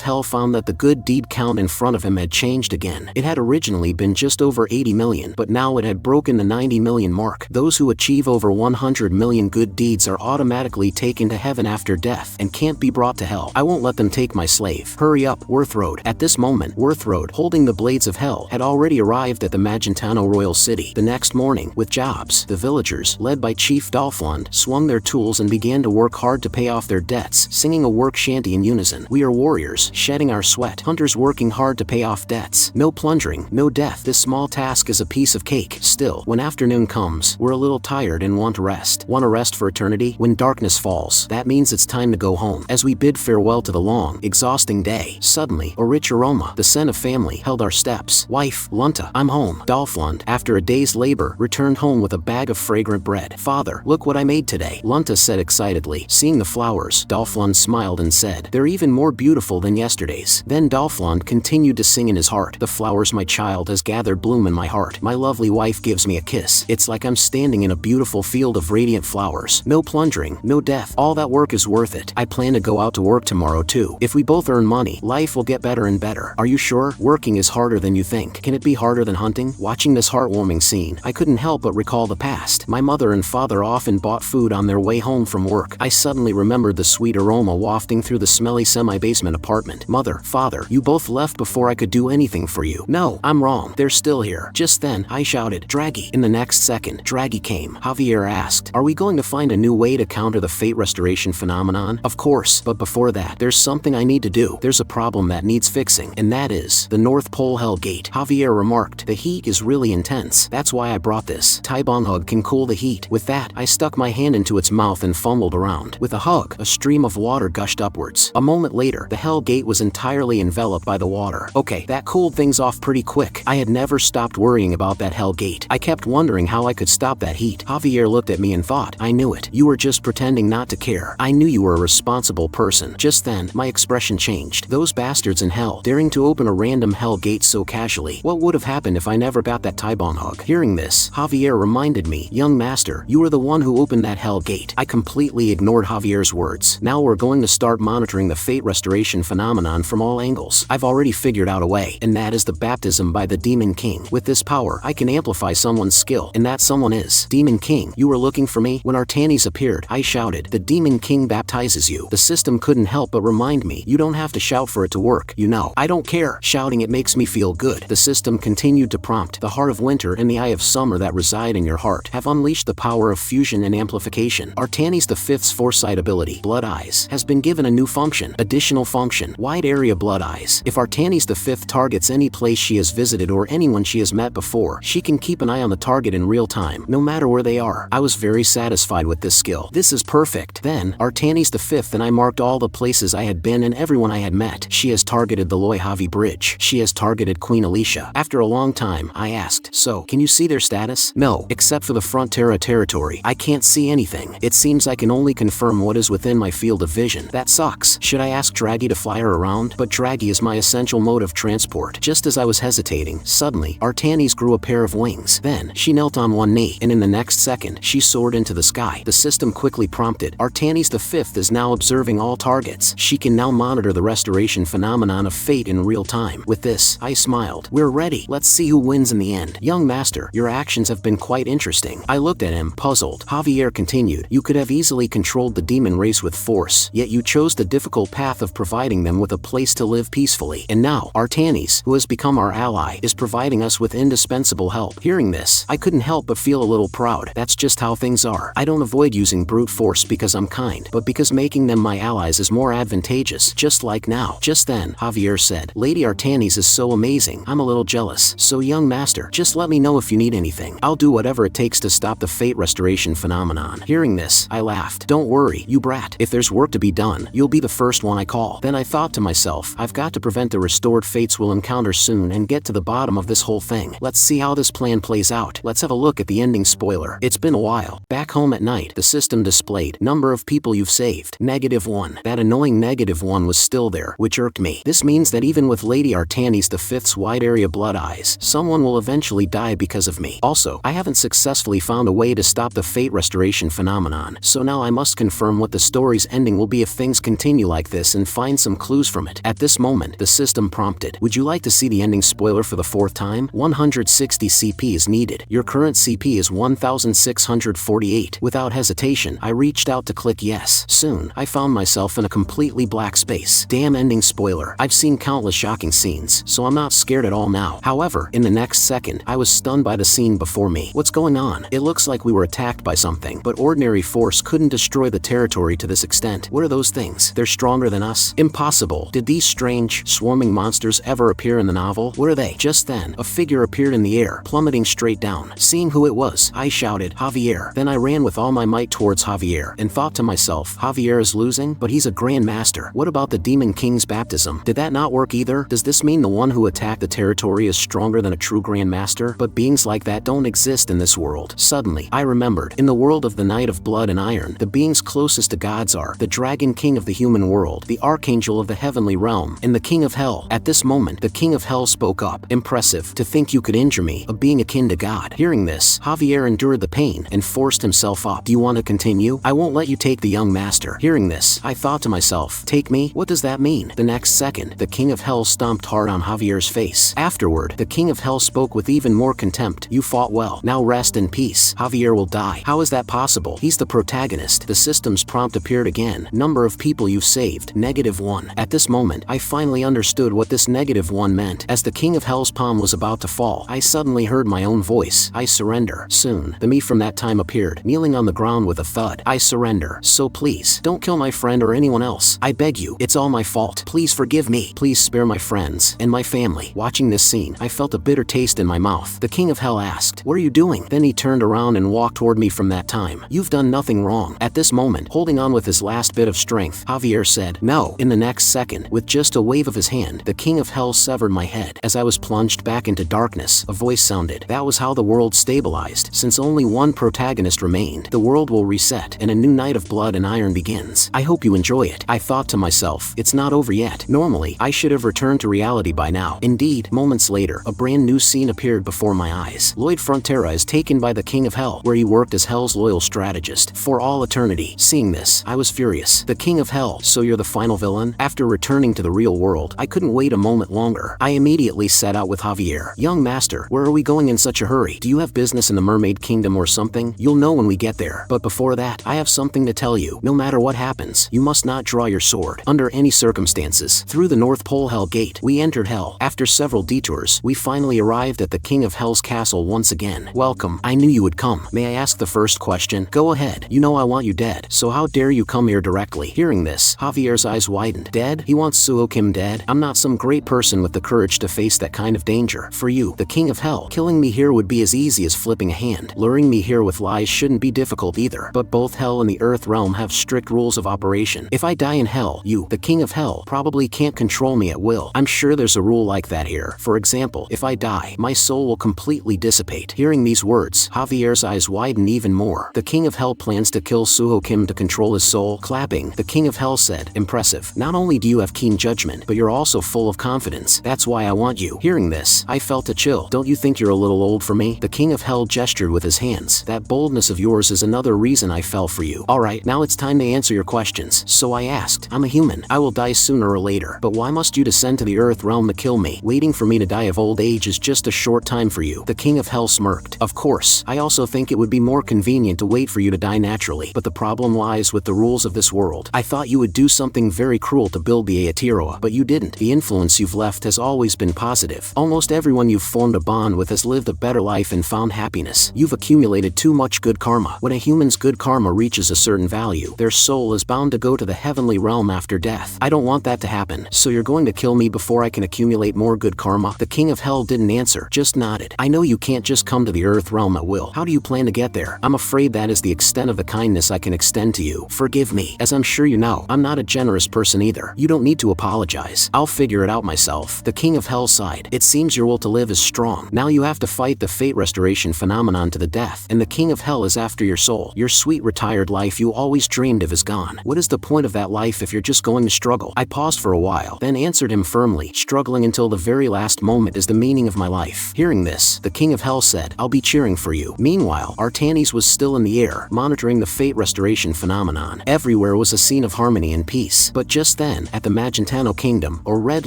Hell found that the good deed count in front of him had changed again. It had originally been just over 80 million, but now it had broken the 90 million mark. Those who achieve over 100 million good deeds are automatically taken to heaven after death and can't be brought to hell. I won't let them take my slave. Hurry up, Worth Road. At this moment, Worth Road, holding the blades of of hell had already arrived at the Magentano royal city. The next morning, with jobs, the villagers, led by Chief Dolphlund, swung their tools and began to work hard to pay off their debts, singing a work shanty in unison. We are warriors, shedding our sweat, hunters working hard to pay off debts. No plundering, no death. This small task is a piece of cake. Still, when afternoon comes, we're a little tired and want to rest. Want to rest for eternity? When darkness falls, that means it's time to go home. As we bid farewell to the long, exhausting day, suddenly, a rich aroma, the scent of family, held our steps. Wife, Lunta, I'm home. Dolphlund, after a day's labor, returned home with a bag of fragrant bread. Father, look what I made today, Lunta said excitedly. Seeing the flowers, Dolphlund smiled and said, they're even more beautiful than yesterday's. Then Dolphlund continued to sing in his heart, the flowers my child has gathered bloom in my heart. My lovely wife gives me a kiss. It's like I'm standing in a beautiful field of radiant flowers. No plundering, no death. All that work is worth it. I plan to go out to work tomorrow too. If we both earn money, life will get better and better. Are you sure? Working is harder than you think. Can it be harder than hunting? Watching this heartwarming scene, I couldn't help but recall the past. My mother and father often bought food on their way home from work. I suddenly remembered the sweet aroma wafting through the smelly semi-basement apartment. Mother, father, you both left before I could do anything for you. No, I'm wrong. They're still here. Just then, I shouted, Draghi. In the next second, Draghi came. Javier asked, are we going to find a new way to counter the fate restoration phenomenon? Of course, but before that, there's something I need to do. There's a problem that needs fixing, and that is the North Pole Hell Gate. Javier remarked, the heat is really intense. That's why I brought this. Taibon hug can cool the heat. With that, I stuck my hand into its mouth and fumbled around. With a hug, a stream of water gushed upwards. A moment later, the Hell Gate was entirely enveloped by the water. Okay, that cooled things off pretty quick. I had never stopped worrying about that Hell Gate. I kept wondering how I could stop that heat. Javier looked at me and thought, I knew it. You were just pretending not to care. I knew you were a responsible person. Just then, my expression changed. Those bastards in hell, daring to open a random Hell Gate so casually. What would have happened if I never got that Taibon hug? Hearing this, Javier reminded me, young master, you were the one who opened that Hell Gate. I completely ignored Javier's words. Now we're going to start monitoring the fate restoration phenomenon from all angles. I've already figured out a way, and that is the baptism by the Demon King. With this power, I can amplify someone's skill, and that someone is Demon King. You were looking for me? When Artanis appeared, I shouted, the Demon King baptizes you. The system couldn't help but remind me, you don't have to shout for it to work, you know. I don't care. Shouting it makes me feel good. The system continued to prompt, the heart of winter and the eye of summer that reside in your heart have unleashed the power of fusion and amplification. Artanis V's foresight ability, Blood Eyes, has been given a new function. Additional function, Wide Area Blood Eyes. If Artanis V targets any place she has visited or anyone she has met before, she can keep an eye on the target in real time, no matter where they are. I was very satisfied with this skill. This is perfect. Then, Artanis V and I marked all the places I had been and everyone I had met. She has targeted the Loihavi Bridge. She has targeted Queen Alicia. After a long time, I asked, so, can you see their status? No, except for the Frontera territory. I can't see anything. It seems I can only confirm what is within my field of vision. That sucks. Should I ask Draghi to fly her around? But Draghi is my essential mode of transport. Just as I was hesitating, suddenly, Artanis grew a pair of wings. Then, she knelt on one knee, and in the next second, she soared into the sky. The system quickly prompted, Artanis V is now observing all targets. She can now monitor the restoration phenomenon of fate in real time. With this, I smiled. We're ready. Let's see who wins in the end. Young master, your actions have been quite interesting. I looked at him, puzzled. Javier continued, you could have easily controlled the demon race with force, yet you chose the difficult path of providing them with a place to live peacefully. And now, Artanis, who has become our ally, is providing us with indispensable help. Hearing this, I couldn't help but feel a little proud. That's just how things are. I don't avoid using brute force because I'm kind, but because making them my allies is more advantageous, just like now. Just then, Javier said, Lady Artanis is so amazing. I'm a little jealous. So young master, just let me know if you need anything. I'll do whatever it takes to stop the fate restoration phenomenon. Hearing this, I laughed. Don't worry, you brat. If there's work to be done, you'll be the first one I call. Then I thought to myself, I've got to prevent the restored fates we'll encounter soon and get to the bottom of this whole thing. Let's see how this plan plays out. Let's have a look at the ending spoiler. It's been a while. Back home at night, the system displayed, number of people you've saved, -1. That annoying -1 was still there, which irked me. This means that even with Lady Artanis V's wide area blood eyes, someone will eventually die because of me. Also, I haven't successfully found a way to stop the fate restoration phenomenon, so now I must confirm what the story's ending will be if things continue like this and find some clues from it. At this moment, the system prompted, would you like to see the ending spoiler for the 4th time? 160 CP is needed. Your current CP is 1648. Without hesitation, I reached out to click yes. Soon, I found myself in a completely black space. Damn ending spoiler. I've seen countless shocking scenes, so I'm not scared at all now. However, in the next second, I was stunned by the scene before me. What's going on? It looks like we were attacked by something, but ordinary force couldn't destroy the territory to this extent. What are those things? They're stronger than us? Impossible. Did these strange, swarming monsters ever appear in the novel? What are they? Just then, a figure appeared in the air, plummeting straight down. Seeing who it was, I shouted, "Javier." Then I ran with all my might towards Javier, and thought to myself, Javier is losing, but he's a grand master. What about the Demon King's baptism? Did that not work either? Does this mean the one who attacked the territory is stronger than a true grand master? But beings like that don't exist in this world. Suddenly, I remembered, in the world of the Knight of Blood and Iron, the beings closest to gods are the Dragon King of the human world, the Archangel of the heavenly realm, and the King of Hell. At this moment, the King of Hell spoke up. Impressive. To think you could injure me, a being akin to God. Hearing this, Javier endured the pain and forced himself up. Do you want to continue? I won't let you take the young master. Hearing this, I thought to myself, take me? What does that mean? The next second, the King of Hell stomped hard on Javier's face. Afterward, the King of Hell spoke with even more contempt. You fought well. Now rest in peace. Javier will die. How is that possible? He's the protagonist. The system's prompt appeared again. Number of people you've saved, -1. At this moment, I finally understood what this -1 meant. As the King of Hell's palm was about to fall, I suddenly heard my own voice. I surrender. Soon, the me from that time appeared, kneeling on the ground with a thud. I surrender. So please, don't kill my friend or anyone else. I beg you. It's all my fault. Please forgive me. Please spare my friends and my family. Watching this scene, I felt a bitter taste in my mouth. The King of Hell asked, what are you doing? Then he turned around and walked toward me. From that time, you've done nothing wrong. At this moment, holding on with his last bit of strength, Javier said, no. In the next second, with just a wave of his hand, the King of Hell severed my head. As I was plunged back into darkness, a voice sounded. That was how the world stabilized. Since only one protagonist remained, the world will reset, and a new Night of Blood and Iron begins. I hope you enjoy it. I thought to myself, it's not over yet. Normally, I should have returned to reality by now. Indeed, moments later, a brand new scene appeared before my eyes. Lloyd Frontera is taken by the King of Hell, where he worked as Hell's loyal strategist for all eternity. Seeing this, I was furious. The King of Hell, so you're the final villain? After returning to the real world, I couldn't wait a moment longer. I immediately set out with Javier. Young master, where are we going in such a hurry? Do you have business in the Mermaid Kingdom or something? You'll know when we get there. But before that, I have something to tell you. No matter what happens, you must not draw your sword, under any circumstances. Through the North Pole Hell Gate, we entered Hell. After several detours, we finally arrived at the King of Hell's castle once again. Welcome. I knew you would come. May I ask the first question? Go ahead. You know I want you dead, so how dare you come here directly? Hearing this, Javier's eyes widened. Dead? He wants Suho Kim dead? I'm not some great person with the courage to face that kind of danger. For you, the King of Hell, killing me here would be as easy as flipping a hand. Luring me here with lies shouldn't be difficult either. But both Hell and the Earth realm have strict rules of operation. If I die in Hell, you, the King of Hell, probably can't control me at will. I'm sure there's a rule like that here. For example, if I die, my soul will completely dissipate. Hearing these words, Javier's eyes widened even more. The King of Hell plans to kill Suho Kim to control his soul. Clapping, the King of Hell said, impressive. Not only do you have keen judgment, but you're also full of confidence. That's why I want you. Hearing this, I felt a chill. Don't you think you're a little old for me? The King of Hell gestured with his hands. That boldness of yours is another reason I fell for you. Alright, now it's time to answer your questions. So I asked, I'm a human. I will die sooner or later. But why must you descend to the Earth realm to kill me? Waiting for me to die of old age is just a short time for you. The King of Hell smirked. Of course, I also think it would be more convenient to wait for you to die naturally. But the problem lies with the rules of this world. I thought you would do something very cruel to build the Aotearoa, but you didn't. The influence you've left has always been positive. Almost everyone you've formed a bond with has lived a better life and found happiness. You've accumulated too much good karma. When a human's good karma reaches a certain value, their soul is bound to go to the heavenly realm after death. I don't want that to happen. So you're going to kill me before I can accumulate more good karma? The King of Hell didn't answer, just nodded. I know you can't just come to the Earth realm at will. How do you plan to get there? I'm afraid that is the extent of the kindness I can extend to you. Forgive me. As I'm sure you know, I'm not a generous person either. You don't need to apologize. I'll figure it out myself. The King of Hell sighed. It seems your will to live is strong. Now you have to fight the fate restoration phenomenon to the death, and the King of Hell is after your soul. Your sweet retired life you always dreamed of is gone. What is the point of that life if you're just going to struggle? I paused for a while, then answered him firmly. Struggling until the very last moment is the meaning of my life. Hearing this, the King of Hell said, I'll be cheering for you. Meanwhile, Artanis was still in the air, monitoring the fate restoration phenomenon. Everywhere was a scene of harmony and peace. But just then, at the Magentano Kingdom, a red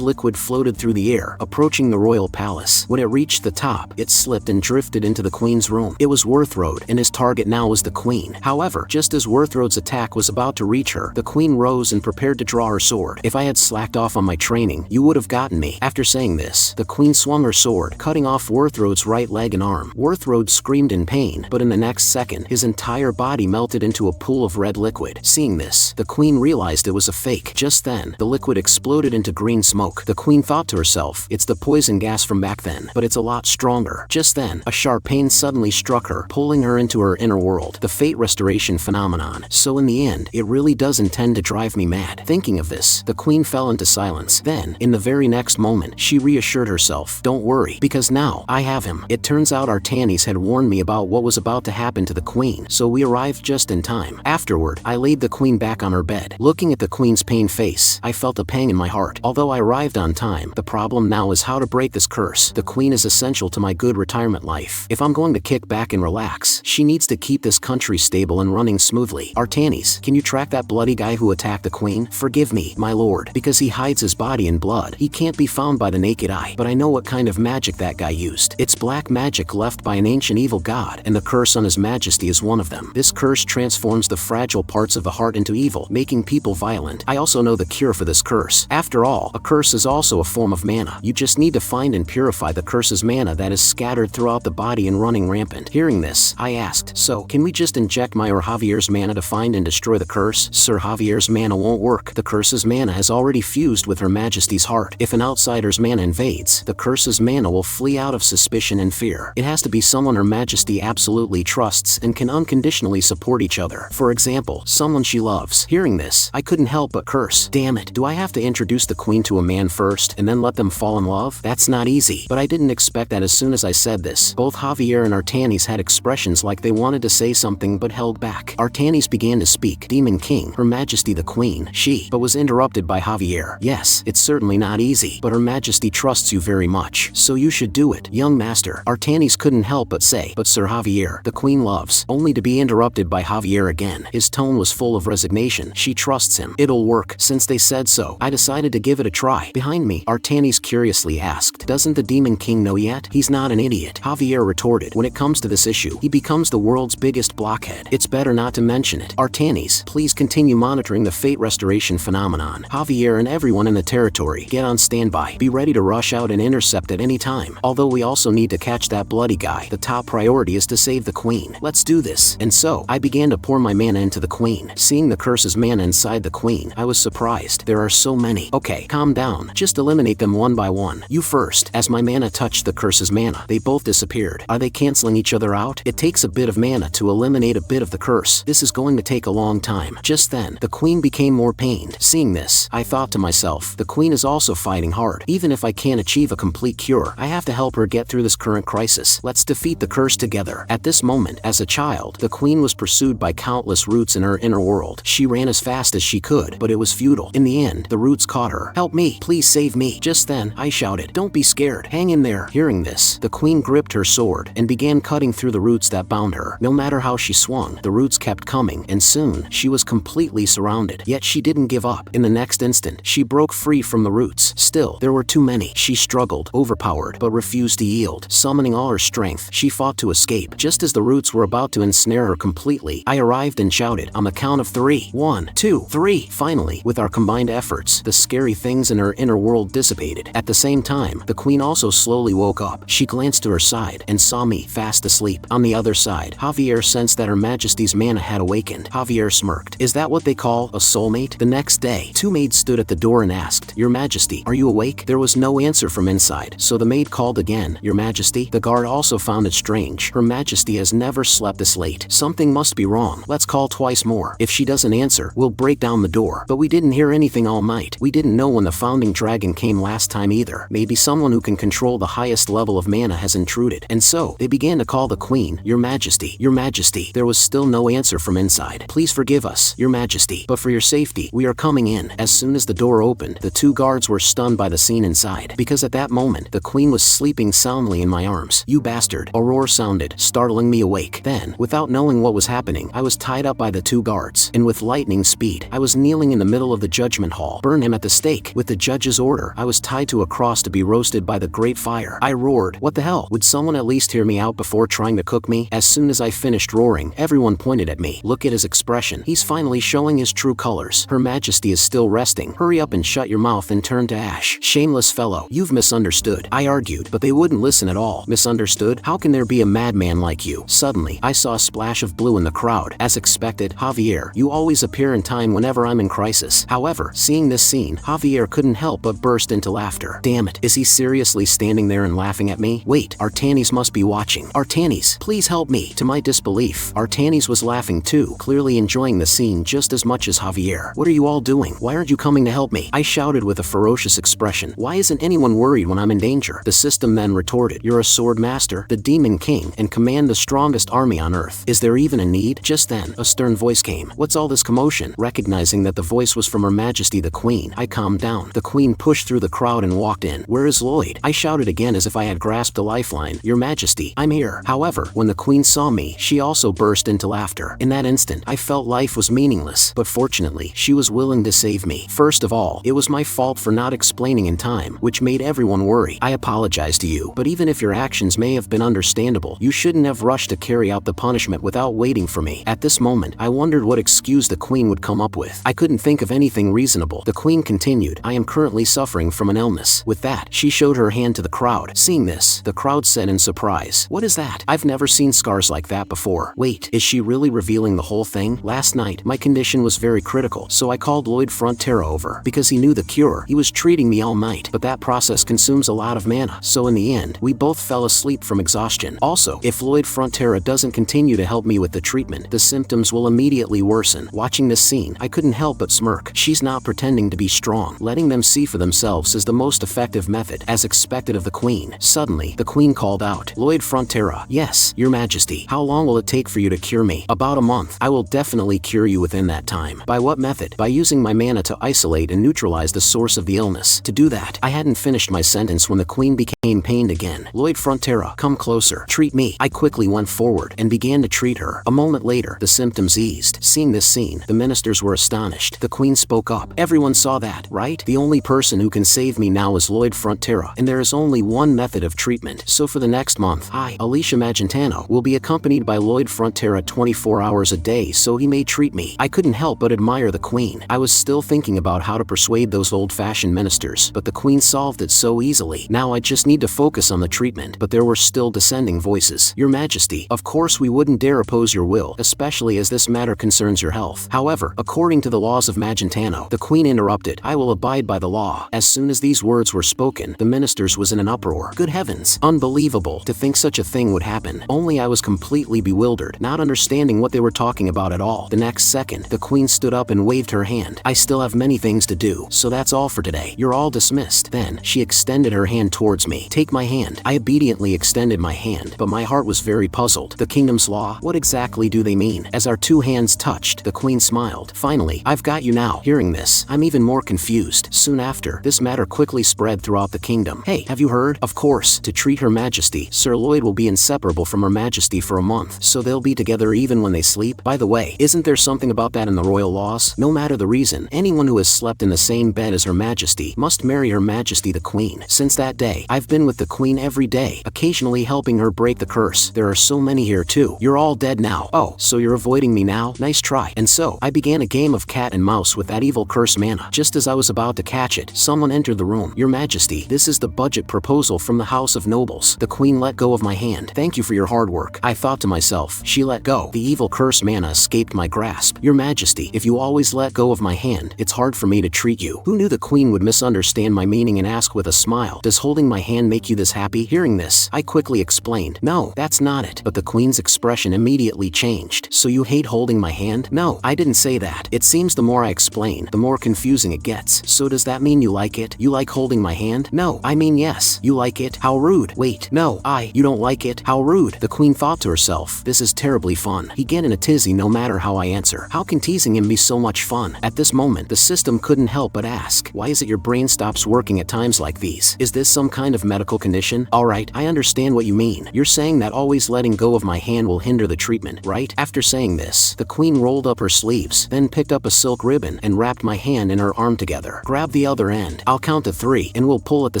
liquid floated through the air, approaching the royal palace. When it reached the top, it slipped and drifted into the Queen's room. It was Worthrode, and his target now was the Queen. However, just as Worthrode's attack was about to reach her, the Queen rose and prepared to draw her sword. If I had slacked off on my training, you would have gotten me. After saying Saying this, the queen swung her sword, cutting off Worthroad's right leg and arm. Worthroad screamed in pain, but in the next second, his entire body melted into a pool of red liquid. Seeing this, the queen realized it was a fake. Just then, the liquid exploded into green smoke. The queen thought to herself, it's the poison gas from back then, but it's a lot stronger. Just then, a sharp pain suddenly struck her, pulling her into her inner world. The fate restoration phenomenon. So in the end, it really does intend to drive me mad. Thinking of this, the queen fell into silence. Then, in the very next moment, she reassured herself, don't worry, because now, I have him. It turns out our Tannies had warned me about what was about to happen to the queen, so we arrived just in time. Afterward, I laid the queen back on her bed. Looking at the queen's pained face, I felt a pang in my heart. Although I arrived on time, the problem now is how to break this curse. The queen is essential to my good retirement life. If I'm going to kick back and relax, she needs to keep this country stable and running smoothly. Artanis, can you track that bloody guy who attacked the queen? Forgive me, my lord, because he hides his body in blood. He can't be found by the naked eye, but I know what kind of magic that guy used. It's black magic left by an ancient evil god, and the curse on his majesty is one of them. This curse transforms the fragile parts of the heart into evil, making people violent. I also know the cure for this curse. After all, a curse is also a form of mana. You just need to find and purify the curse's mana that is scattered throughout the body and running rampant. Hearing this, I asked, so, can we just inject my or Javier's mana to find and destroy the curse? Sir, Javier's mana won't work. The curse's mana has already fused with Her Majesty's heart. If an outsider's mana invades, the curse's mana will flee out of suspicion and fear. It has to be someone Her Majesty absolutely trusts and can unconditionally support each other. For example, someone she loves. Hearing this, I couldn't help but curse. Damn it, do I have to introduce the queen to a man first and then let them fall in love? That's not easy. But I didn't expect that as soon as I said this, both Javier and Artanis had expressions like they wanted to say something but held back. Artanis began to speak. Demon King, Her Majesty the Queen, but was interrupted by Javier. Yes, it's certainly not easy, but Her Majesty trusts you very much, so you should do it. Young master, Artanis couldn't help but say, but Sir Javier, the queen loves, only to be interrupted by Javier again. His tone was full of resignation. She trusts him. It'll work. Since they said so, I decided to give it a try. Behind me, Artanis curiously asked, doesn't the Demon King know yet? He's not an idiot. Javier retorted, when it comes to this issue, he becomes the world's biggest blockhead. It's better not to mention it. Artanis, please continue monitoring the fate restoration phenomenon. Javier and everyone in the territory, get on standby. Be ready to rush out and intercept at any time. Although we also need to catch that bloody guy, the top priority is to save the queen. Let's do this. And so, I began to pour my mana into the queen. Seeing the curse's mana inside the queen, I was surprised. There are so many. Okay, calm down. Just eliminate them one by one. You first. As my mana touched the curse's mana, they both disappeared. Are they canceling each other out? It takes a bit of mana to eliminate a bit of the curse. This is going to take a long time. Just then, the queen became more pained. Seeing this, I thought to myself, the queen is also fighting hard. Even if I can't achieve a complete cure, I have to help her get through this current crisis. Let's defeat the curse together. At this moment, as a child, the queen was pursued by countless roots in her inner world. She ran as fast as she could, but it was futile. In the end, the roots caught her. Help me, please save me. Just then, I shouted, don't be scared, hang in there. Hearing this, the queen gripped her sword and began cutting through the roots that bound her. No matter how she swung, the roots kept coming, and soon, she was completely surrounded. Yet she didn't give up. In the next instant, she broke free from the roots. Still, there were too many. She struggled, overpowered, but refused to yield. Summoning all her strength, she fought to escape. Just as the roots were about to ensnare her completely, I arrived and shouted, on the count of 3. 1, 2, 3. Finally, with our combined efforts, the scary things in her inner world dissipated. At the same time, the queen also slowly woke up. She glanced to her side and saw me, fast asleep. On the other side, Javier sensed that Her Majesty's mana had awakened. Javier smirked. Is that what they call a soulmate? The next day, 2 maids stood at the door and asked, Your Majesty, are you awake? There was no answer from inside, so the maid called again, Your Majesty. The guard also found it strange. Her Majesty has never slept this late. Something must be wrong. Let's call twice more. If she doesn't answer, we'll break down the door. But we didn't hear anything all night. We didn't know when the founding dragon came last time either. Maybe someone who can control the highest level of mana has intruded. And so, they began to call the queen, Your Majesty, Your Majesty. There was still no answer from inside. Please forgive us, Your Majesty, but for your safety, we are coming in. As soon as the door opened, the 2 guards were stunned by the scene inside, because at that moment, the queen was sleeping soundly in my arms. You bastard, a roar sounded, startling me awake. Then, without knowing what was happening, I was tied up by the 2 guards, and with lightning speed, I was kneeling in the middle of the judgment hall. Burn him at the stake. With the judge's order, I was tied to a cross to be roasted by the great fire. I roared, what the hell? Would someone at least hear me out before trying to cook me? As soon as I finished roaring, everyone pointed at me. Look at his expression. He's finally showing his true colors. Her Majesty is still resting. Hurry up and shut your mouth and turn to ash. Shameless harmless fellow. You've misunderstood, I argued, but they wouldn't listen at all. Misunderstood? How can there be a madman like you? Suddenly, I saw a splash of blue in the crowd. As expected, Javier, you always appear in time whenever I'm in crisis. However, seeing this scene, Javier couldn't help but burst into laughter. Damn it, is he seriously standing there and laughing at me? Wait, Artanis must be watching. Artanis, please help me. To my disbelief, Artanis was laughing too, clearly enjoying the scene just as much as Javier. What are you all doing? Why aren't you coming to help me? I shouted with a ferocious expression. Why isn't anyone worried when I'm in danger? The system then retorted, you're a sword master, the demon king, and command the strongest army on earth. Is there even a need? Just then, a stern voice came. What's all this commotion? Recognizing that the voice was from Her Majesty the Queen, I calmed down. The Queen pushed through the crowd and walked in. Where is Lloyd? I shouted again as if I had grasped a lifeline. Your Majesty, I'm here. However, when the Queen saw me, she also burst into laughter. In that instant, I felt life was meaningless, but fortunately, she was willing to save me. First of all, it was my fault for not explaining in time, which made everyone worry. I apologize to you, but even if your actions may have been understandable, you shouldn't have rushed to carry out the punishment without waiting for me. At this moment, I wondered what excuse the Queen would come up with. I couldn't think of anything reasonable. The Queen continued, I am currently suffering from an illness. With that, she showed her hand to the crowd. Seeing this, the crowd said in surprise, what is that? I've never seen scars like that before. Wait, is she really revealing the whole thing? Last night, my condition was very critical, so I called Lloyd Frontera over. Because he knew the cure, he was treating me all night, but that process consumes a lot of mana, so in the end, we both fell asleep from exhaustion. Also, if Lloyd Frontera doesn't continue to help me with the treatment, the symptoms will immediately worsen. Watching this scene, I couldn't help but smirk. She's not pretending to be strong. Letting them see for themselves is the most effective method, as expected of the Queen. Suddenly, the Queen called out, Lloyd Frontera. Yes, Your Majesty. How long will it take for you to cure me? About a month. I will definitely cure you within that time. By what method? By using my mana to isolate and neutralize the source of the illness. To do that, I hadn't finished my sentence when the Queen became pained again. Lloyd Frontera, come closer. Treat me. I quickly went forward and began to treat her. A moment later, the symptoms eased. Seeing this scene, the ministers were astonished. The Queen spoke up. Everyone saw that, right? The only person who can save me now is Lloyd Frontera, and there is only one method of treatment. So for the next month, I, Alicia Magentano, will be accompanied by Lloyd Frontera 24 hours a day so he may treat me. I couldn't help but admire the Queen. I was still thinking about how to persuade those old-fashioned ministers, but the Queen solved it so easily. Now I just need to focus on the treatment. But there were still dissenting voices. Your Majesty, of course we wouldn't dare oppose your will, especially as this matter concerns your health. However, according to the laws of Magentano, the Queen interrupted, I will abide by the law. As soon as these words were spoken, the ministers was in an uproar. Good heavens, unbelievable to think such a thing would happen. Only I was completely bewildered, not understanding what they were talking about at all. The next second, the Queen stood up and waved her hand. I still have many things to do, so that's all for today. You're all dismissed. Then, she extended her hand towards me. Take my hand. I obediently extended my hand, but my heart was very puzzled. The kingdom's law? What exactly do they mean? As our two hands touched, the Queen smiled. Finally, I've got you now. Hearing this, I'm even more confused. Soon after, this matter quickly spread throughout the kingdom. Hey, have you heard? Of course, to treat Her Majesty, Sir Lloyd will be inseparable from Her Majesty for a month, so they'll be together even when they sleep. By the way, isn't there something about that in the royal laws? No matter the reason, anyone who has slept in the same bed as Her Majesty must marry Her Majesty the Queen. Since that day, I've been with the Queen every day, occasionally helping her break the curse. There are so many here too. You're all dead now. Oh, so you're avoiding me now? Nice try. And so, I began a game of cat and mouse with that evil curse mana. Just as I was about to catch it, someone entered the room. Your Majesty, this is the budget proposal from the House of Nobles. The Queen let go of my hand. Thank you for your hard work. I thought to myself, she let go. The evil curse mana escaped my grasp. Your Majesty, if you always let go of my hand, it's hard for me to treat you. Who knew the Queen would misunderstand my meaning and ask with a smile, does holding my hand make you this happy? Hearing this, I quickly explained, no, that's not it. But the Queen's expression immediately changed. So you hate holding my hand? No, I didn't say that. It seems the more I explain, the more confusing it gets. So does that mean you like it? You like holding my hand? No, I mean yes. You like it? How rude. Wait, no, you don't like it? How rude. The Queen thought to herself, this is terribly fun. He get in a tizzy no matter how I answer. How can teasing him be so much fun? At this moment, the system couldn't help but ask, why is it your brain stops working at times like these? Is this some kind of medical condition? Alright, I understand what you mean. You're saying that always letting go of my hand will hinder the treatment, right? After saying this, the Queen rolled up her sleeves, then picked up a silk ribbon and wrapped my hand and her arm together. Grab the other end. I'll count to 3 and we'll pull at the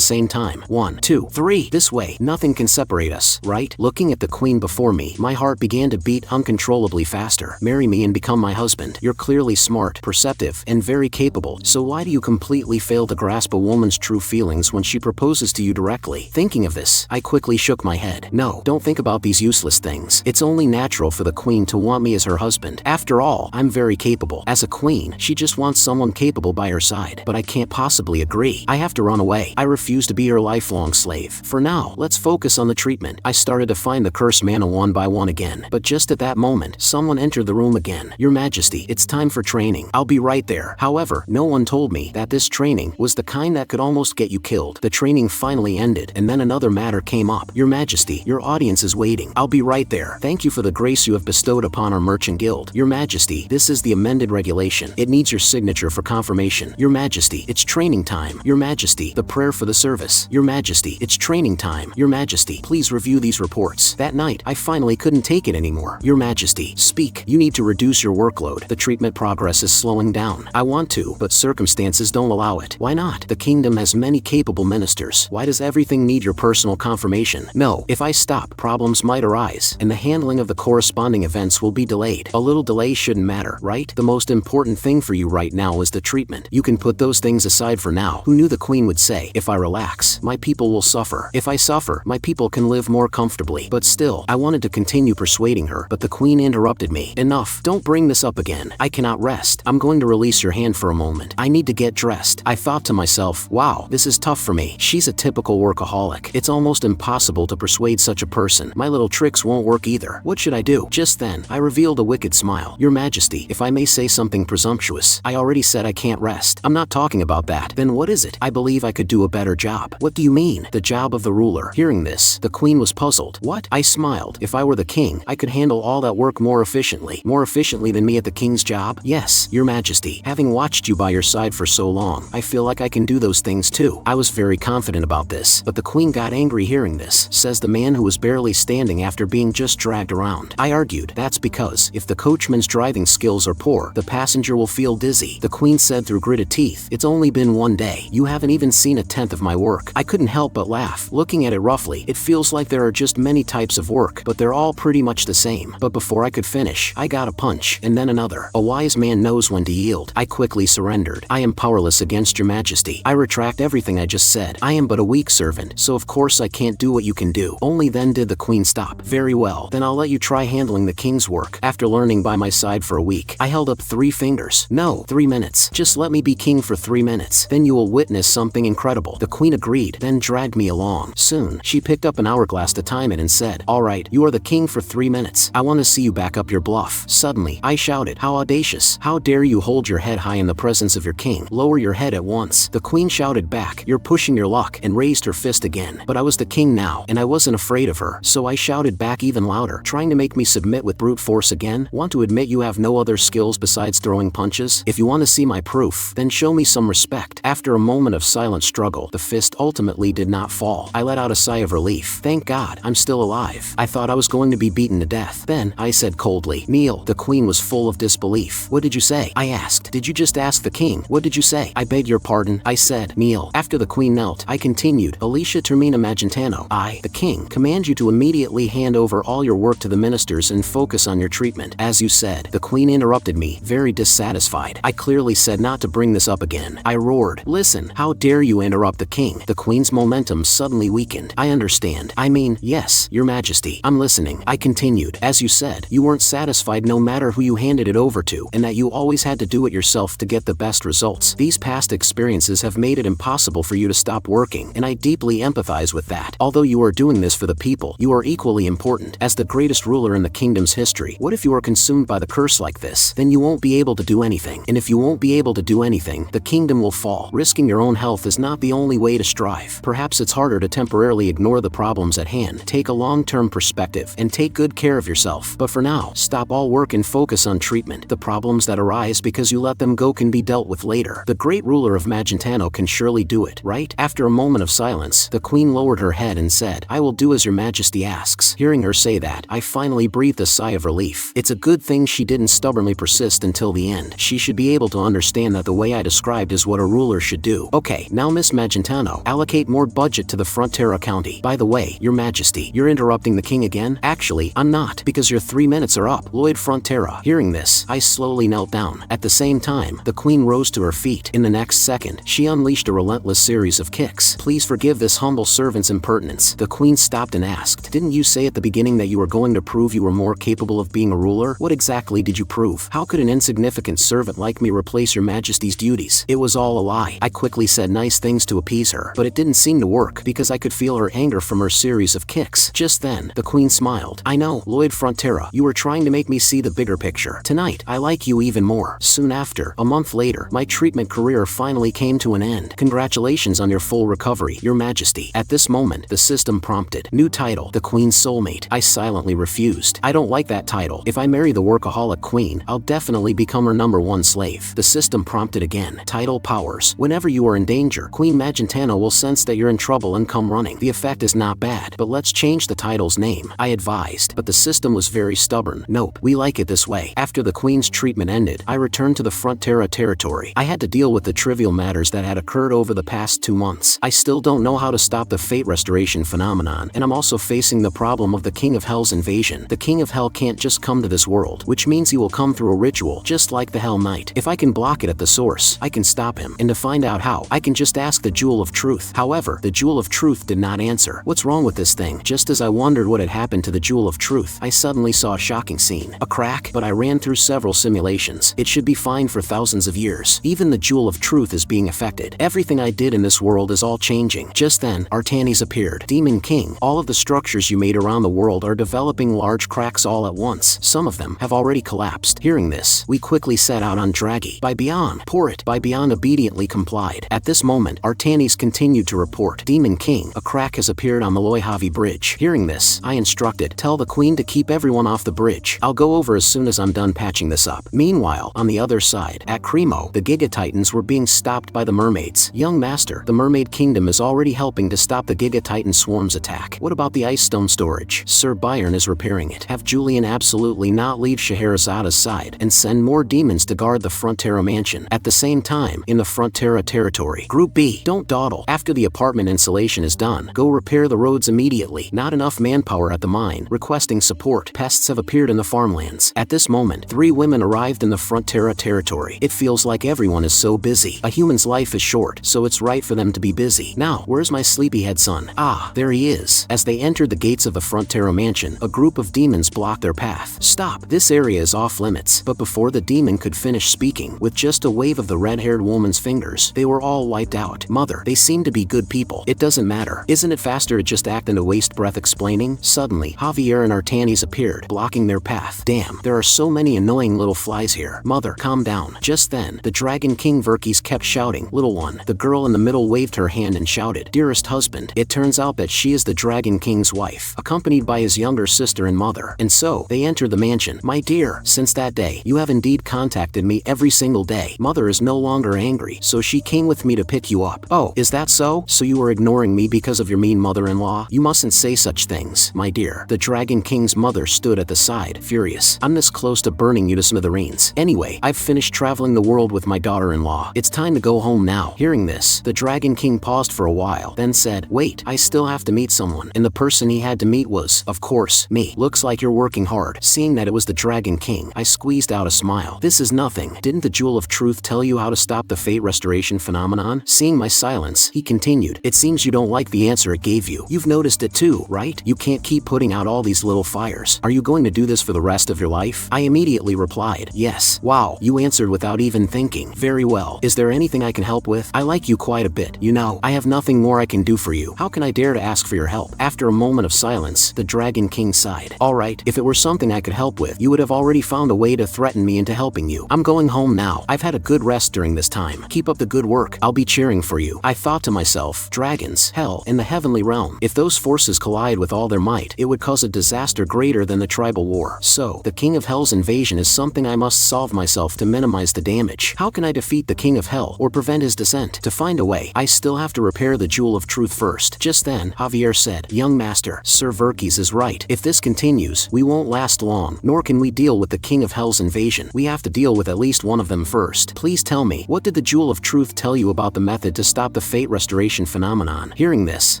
same time. 1, 2, 3. This way, nothing can separate us, right? Looking at the Queen before me, my heart began to beat uncontrollably faster. Marry me and become my husband. You're clearly smart, perceptive, and very capable, so why do you completely fail to grasp a woman's woman's true feelings when she proposes to you directly. Thinking of this, I quickly shook my head. No, don't think about these useless things. It's only natural for the queen to want me as her husband. After all, I'm very capable. As a queen, she just wants someone capable by her side. But I can't possibly agree. I have to run away. I refuse to be her lifelong slave. For now, let's focus on the treatment. I started to find the cursed mana one by one again. But just at that moment, someone entered the room again. Your Majesty, it's time for training. I'll be right there. However, no one told me that this training was the kind that could almost get you killed. The training finally ended, and then another matter came up. Your Majesty, your audience is waiting. I'll be right there. Thank you for the grace you have bestowed upon our merchant guild. Your Majesty, this is the amended regulation. It needs your signature for confirmation. Your Majesty, it's training time. Your Majesty, the prayer for the service. Your Majesty, it's training time. Your Majesty, please review these reports. That night, I finally couldn't take it anymore. Your Majesty, speak. You need to reduce your workload. The treatment progress is slowing down. I want to, but circumstances don't allow it. Why not? The kingdom has many capable ministers. Why does everything need your personal confirmation? No, if I stop, problems might arise, and the handling of the corresponding events will be delayed. A little delay shouldn't matter, right? The most important thing for you right now is the treatment. You can put those things aside for now. Who knew the queen would say, if I relax, my people will suffer. If I suffer, my people can live more comfortably. But still, I wanted to continue persuading her, but the queen interrupted me. Enough, don't bring this up again. I cannot rest. I'm going to release your hand for a moment. I need to get dressed. I thought to myself, wow, this is tough for me. She's a typical workaholic. It's almost impossible to persuade such a person. My little tricks won't work either. What should I do? Just then, I revealed a wicked smile. Your Majesty, if I may say something presumptuous, I already said I can't rest. I'm not talking about that. Then what is it? I believe I could do a better job. What do you mean? The job of the ruler. Hearing this, the queen was puzzled. What? I smiled. If I were the king, I could handle all that work more efficiently. More efficiently than me at the king's job? Yes, Your Majesty. Having watched you by your side for so long, I feel like I can do those things too. I was very confident about this, but the queen got angry hearing this, says the man who was barely standing after being just dragged around. I argued, that's because, if the coachman's driving skills are poor, the passenger will feel dizzy. The queen said through gritted teeth, it's only been one day. You haven't even seen a tenth of my work. I couldn't help but laugh. Looking at it roughly, it feels like there are just many types of work, but they're all pretty much the same. But before I could finish, I got a punch, and then another. A wise man knows when to yield. I quickly surrendered. I am powerless against Your Majesty. I retract everything I just said. I am but a weak servant, so of course I can't do what you can do. Only then did the queen stop. Very well, then I'll let you try handling the king's work. After learning by my side for a week, I held up 3 fingers. No, 3 minutes. Just let me be king for 3 minutes. Then you will witness something incredible. The queen agreed, then dragged me along. Soon, she picked up an hourglass to time it and said, all right, you are the king for 3 minutes. I want to see you back up your bluff. Suddenly, I shouted, how audacious. How dare you hold your head high in the presence of your king? Lower your head at once. The queen shouted back, you're pushing your luck, and raised her fist again. But I was the king now, and I wasn't afraid of her, so I shouted back even louder, trying to make me submit with brute force again. Want to admit you have no other skills besides throwing punches? If you want to see my proof, then show me some respect. After a moment of silent struggle, the fist ultimately did not fall. I let out a sigh of relief. Thank God, I'm still alive. I thought I was going to be beaten to death. Then, I said coldly, kneel. The queen was full of disbelief. What did you say? I asked. Did you just ask the king? What did you say? I beg your pardon. I said, kneel. After the queen knelt, I continued, Alicia Termina Magentano, I, the king, command you to immediately hand over all your work to the ministers and focus on your treatment. As you said. The queen interrupted me, very dissatisfied. I clearly said not to bring this up again. I roared, listen, how dare you interrupt the king? The queen's momentum suddenly weakened. I understand. I mean, yes, Your Majesty. I'm listening. I continued, as you said, you weren't satisfied no matter who you handed it over to, and that you always had to do it yourself to get the best results. These past experiences have made it impossible for you to stop working, and I deeply empathize with that. Although you are doing this for the people, you are equally important. As the greatest ruler in the kingdom's history, what if you are consumed by the curse like this? Then you won't be able to do anything. And if you won't be able to do anything, the kingdom will fall. Risking your own health is not the only way to strive. Perhaps it's harder to temporarily ignore the problems at hand. Take a long-term perspective and take good care of yourself. But for now, stop all work and focus on treatment. The problems that arise because you let them go can be dealt with later. The great ruler of Magentano can surely do it, right? After a moment of silence, the queen lowered her head and said, I will do as Your Majesty asks. Hearing her say that, I finally breathed a sigh of relief. It's a good thing she didn't stubbornly persist until the end. She should be able to understand that the way I described is what a ruler should do. Okay, now Miss Magentano, allocate more budget to the Frontera County. By the way, Your Majesty, you're interrupting the king again? Actually, I'm not, because your 3 minutes are up. Lloyd Frontera. Hearing this, I slowly knelt down. At the same time, the queen rose to her feet. In the next second, she unleashed unleashed a relentless series of kicks. Please forgive this humble servant's impertinence. The queen stopped and asked, didn't you say at the beginning that you were going to prove you were more capable of being a ruler? What exactly did you prove? How could an insignificant servant like me replace your majesty's duties? It was all a lie. I quickly said nice things to appease her, but it didn't seem to work because I could feel her anger from her series of kicks. Just then, the queen smiled. I know, Lloyd Frontera, you were trying to make me see the bigger picture. Tonight, I like you even more. Soon after, a month later, my treatment career finally came to an end. Congratulations on your full recovery, your majesty. At this moment, the system prompted. New title, the queen's soulmate. I silently refused. I don't like that title. If I marry the workaholic queen, I'll definitely become her #1 slave. The system prompted again. Title powers. Whenever you are in danger, Queen Magentano will sense that you're in trouble and come running. The effect is not bad, but let's change the title's name, I advised, but the system was very stubborn. Nope, we like it this way. After the queen's treatment ended, I returned to the Frontera territory. I had to deal with the trivial matters that had occurred over the past 2 months. I still don't know how to stop the fate restoration phenomenon, and I'm also facing the problem of the King of Hell's invasion. The King of Hell can't just come to this world, which means he will come through a ritual, just like the Hell Knight. If I can block it at the source, I can stop him, and to find out how, I can just ask the Jewel of Truth. However, the Jewel of Truth did not answer. What's wrong with this thing? Just as I wondered what had happened to the Jewel of Truth, I suddenly saw a shocking scene. A crack, but I ran through several simulations. It should be fine for thousands of years. Even the Jewel of Truth is being affected. Everything I did in this world is all changing. Just then, Artanis appeared. Demon King, all of the structures you made around the world are developing large cracks all at once. Some of them have already collapsed. Hearing this, we quickly set out on Draghi. By Beyond, pour it. By Beyond obediently complied. At this moment, Artanis continued to report. Demon King, a crack has appeared on the Loihavi Bridge. Hearing this, I instructed, tell the queen to keep everyone off the bridge. I'll go over as soon as I'm done patching this up. Meanwhile, on the other side, at Cremo, the Giga Titans were being stopped by the mermaids. Young master, the Mermaid Kingdom is already helping to stop the Giga Titan swarm's attack. What about the ice stone storage? Sir Byron is repairing it. Have Julian absolutely not leave Scheherazada's side and send more demons to guard the Frontera mansion. At the same time, in the Frontera territory, Group B, don't dawdle. After the apartment insulation is done, go repair the roads immediately. Not enough manpower at the mine, requesting support. Pests have appeared in the farmlands. At this moment, 3 women arrived in the Frontera territory. It feels like everyone is so busy. A human's life is short, so it's right for them to be busy. Now, where's my sleepyhead son? Ah, there he is. As they entered the gates of the Frontera mansion, a group of demons blocked their path. Stop, this area is off limits. But before the demon could finish speaking, with just a wave of the red-haired woman's fingers, they were all wiped out. Mother, they seem to be good people. It doesn't matter. Isn't it faster to just act than to waste breath explaining? Suddenly, Javier and Artanis appeared, blocking their path. Damn, there are so many annoying little flies here. Mother, calm down. Just then, the Dragon King Verkis kept shouting, little one. The girl in the middle waved her hand and shouted, dearest husband. It turns out that she is the Dragon King's wife, accompanied by his younger sister and mother. And so, they entered the mansion. My dear, since that day, you have indeed contacted me every single day. Mother is no longer angry, so she came with me to pick you up. Oh, is that so? So you were ignoring me because of your mean mother-in-law? You mustn't say such things, my dear. The Dragon King's mother stood at the side, furious. I'm this close to burning you to smithereens. Anyway, I've finished traveling the world with my daughter-in-law. It's time to go home now. Hearing this, the Dragon King paused for a while, then said, wait, I still have to meet someone. And the person he had to meet was, of course, me. Looks like you're working hard. Seeing that it was the Dragon King, I squeezed out a smile. This is nothing. Didn't the Jewel of Truth tell you how to stop the fate restoration phenomenon? Seeing my silence, he continued, it seems you don't like the answer it gave you. You've noticed it too, right? You can't keep putting out all these little fires. Are you going to do this for the rest of your life? I immediately replied, yes. Wow, you answered without even thinking. Very well. Is there anything I can help with? I like you quite a bit. You know, I have nothing more I can do for you. How can I dare to ask for your help? After a moment of silence, the Dragon King sighed. Alright, if it were something I could help with, you would have already found a way to threaten me into helping you. I'm going home now. I've had a good rest during this time. Keep up the good work. I'll be cheering for you. I thought to myself, dragons, hell, and the heavenly realm. If those forces collide with all their might, it would cause a disaster greater than the tribal war. So, the King of Hell's invasion is something I must solve myself to minimize the damage. How can I defeat the King of Hell or prevent his descent? To find a way, I still have to repair the Jewel of Truth first. Just then, Javier said, young master, Sir Verkis is right. If this continues, we won't last long, nor can we deal with the King of Hell's invasion. We have to deal with at least one of them first. Please tell me, what did the Jewel of Truth tell you about the method to stop the fate restoration phenomenon? Hearing this,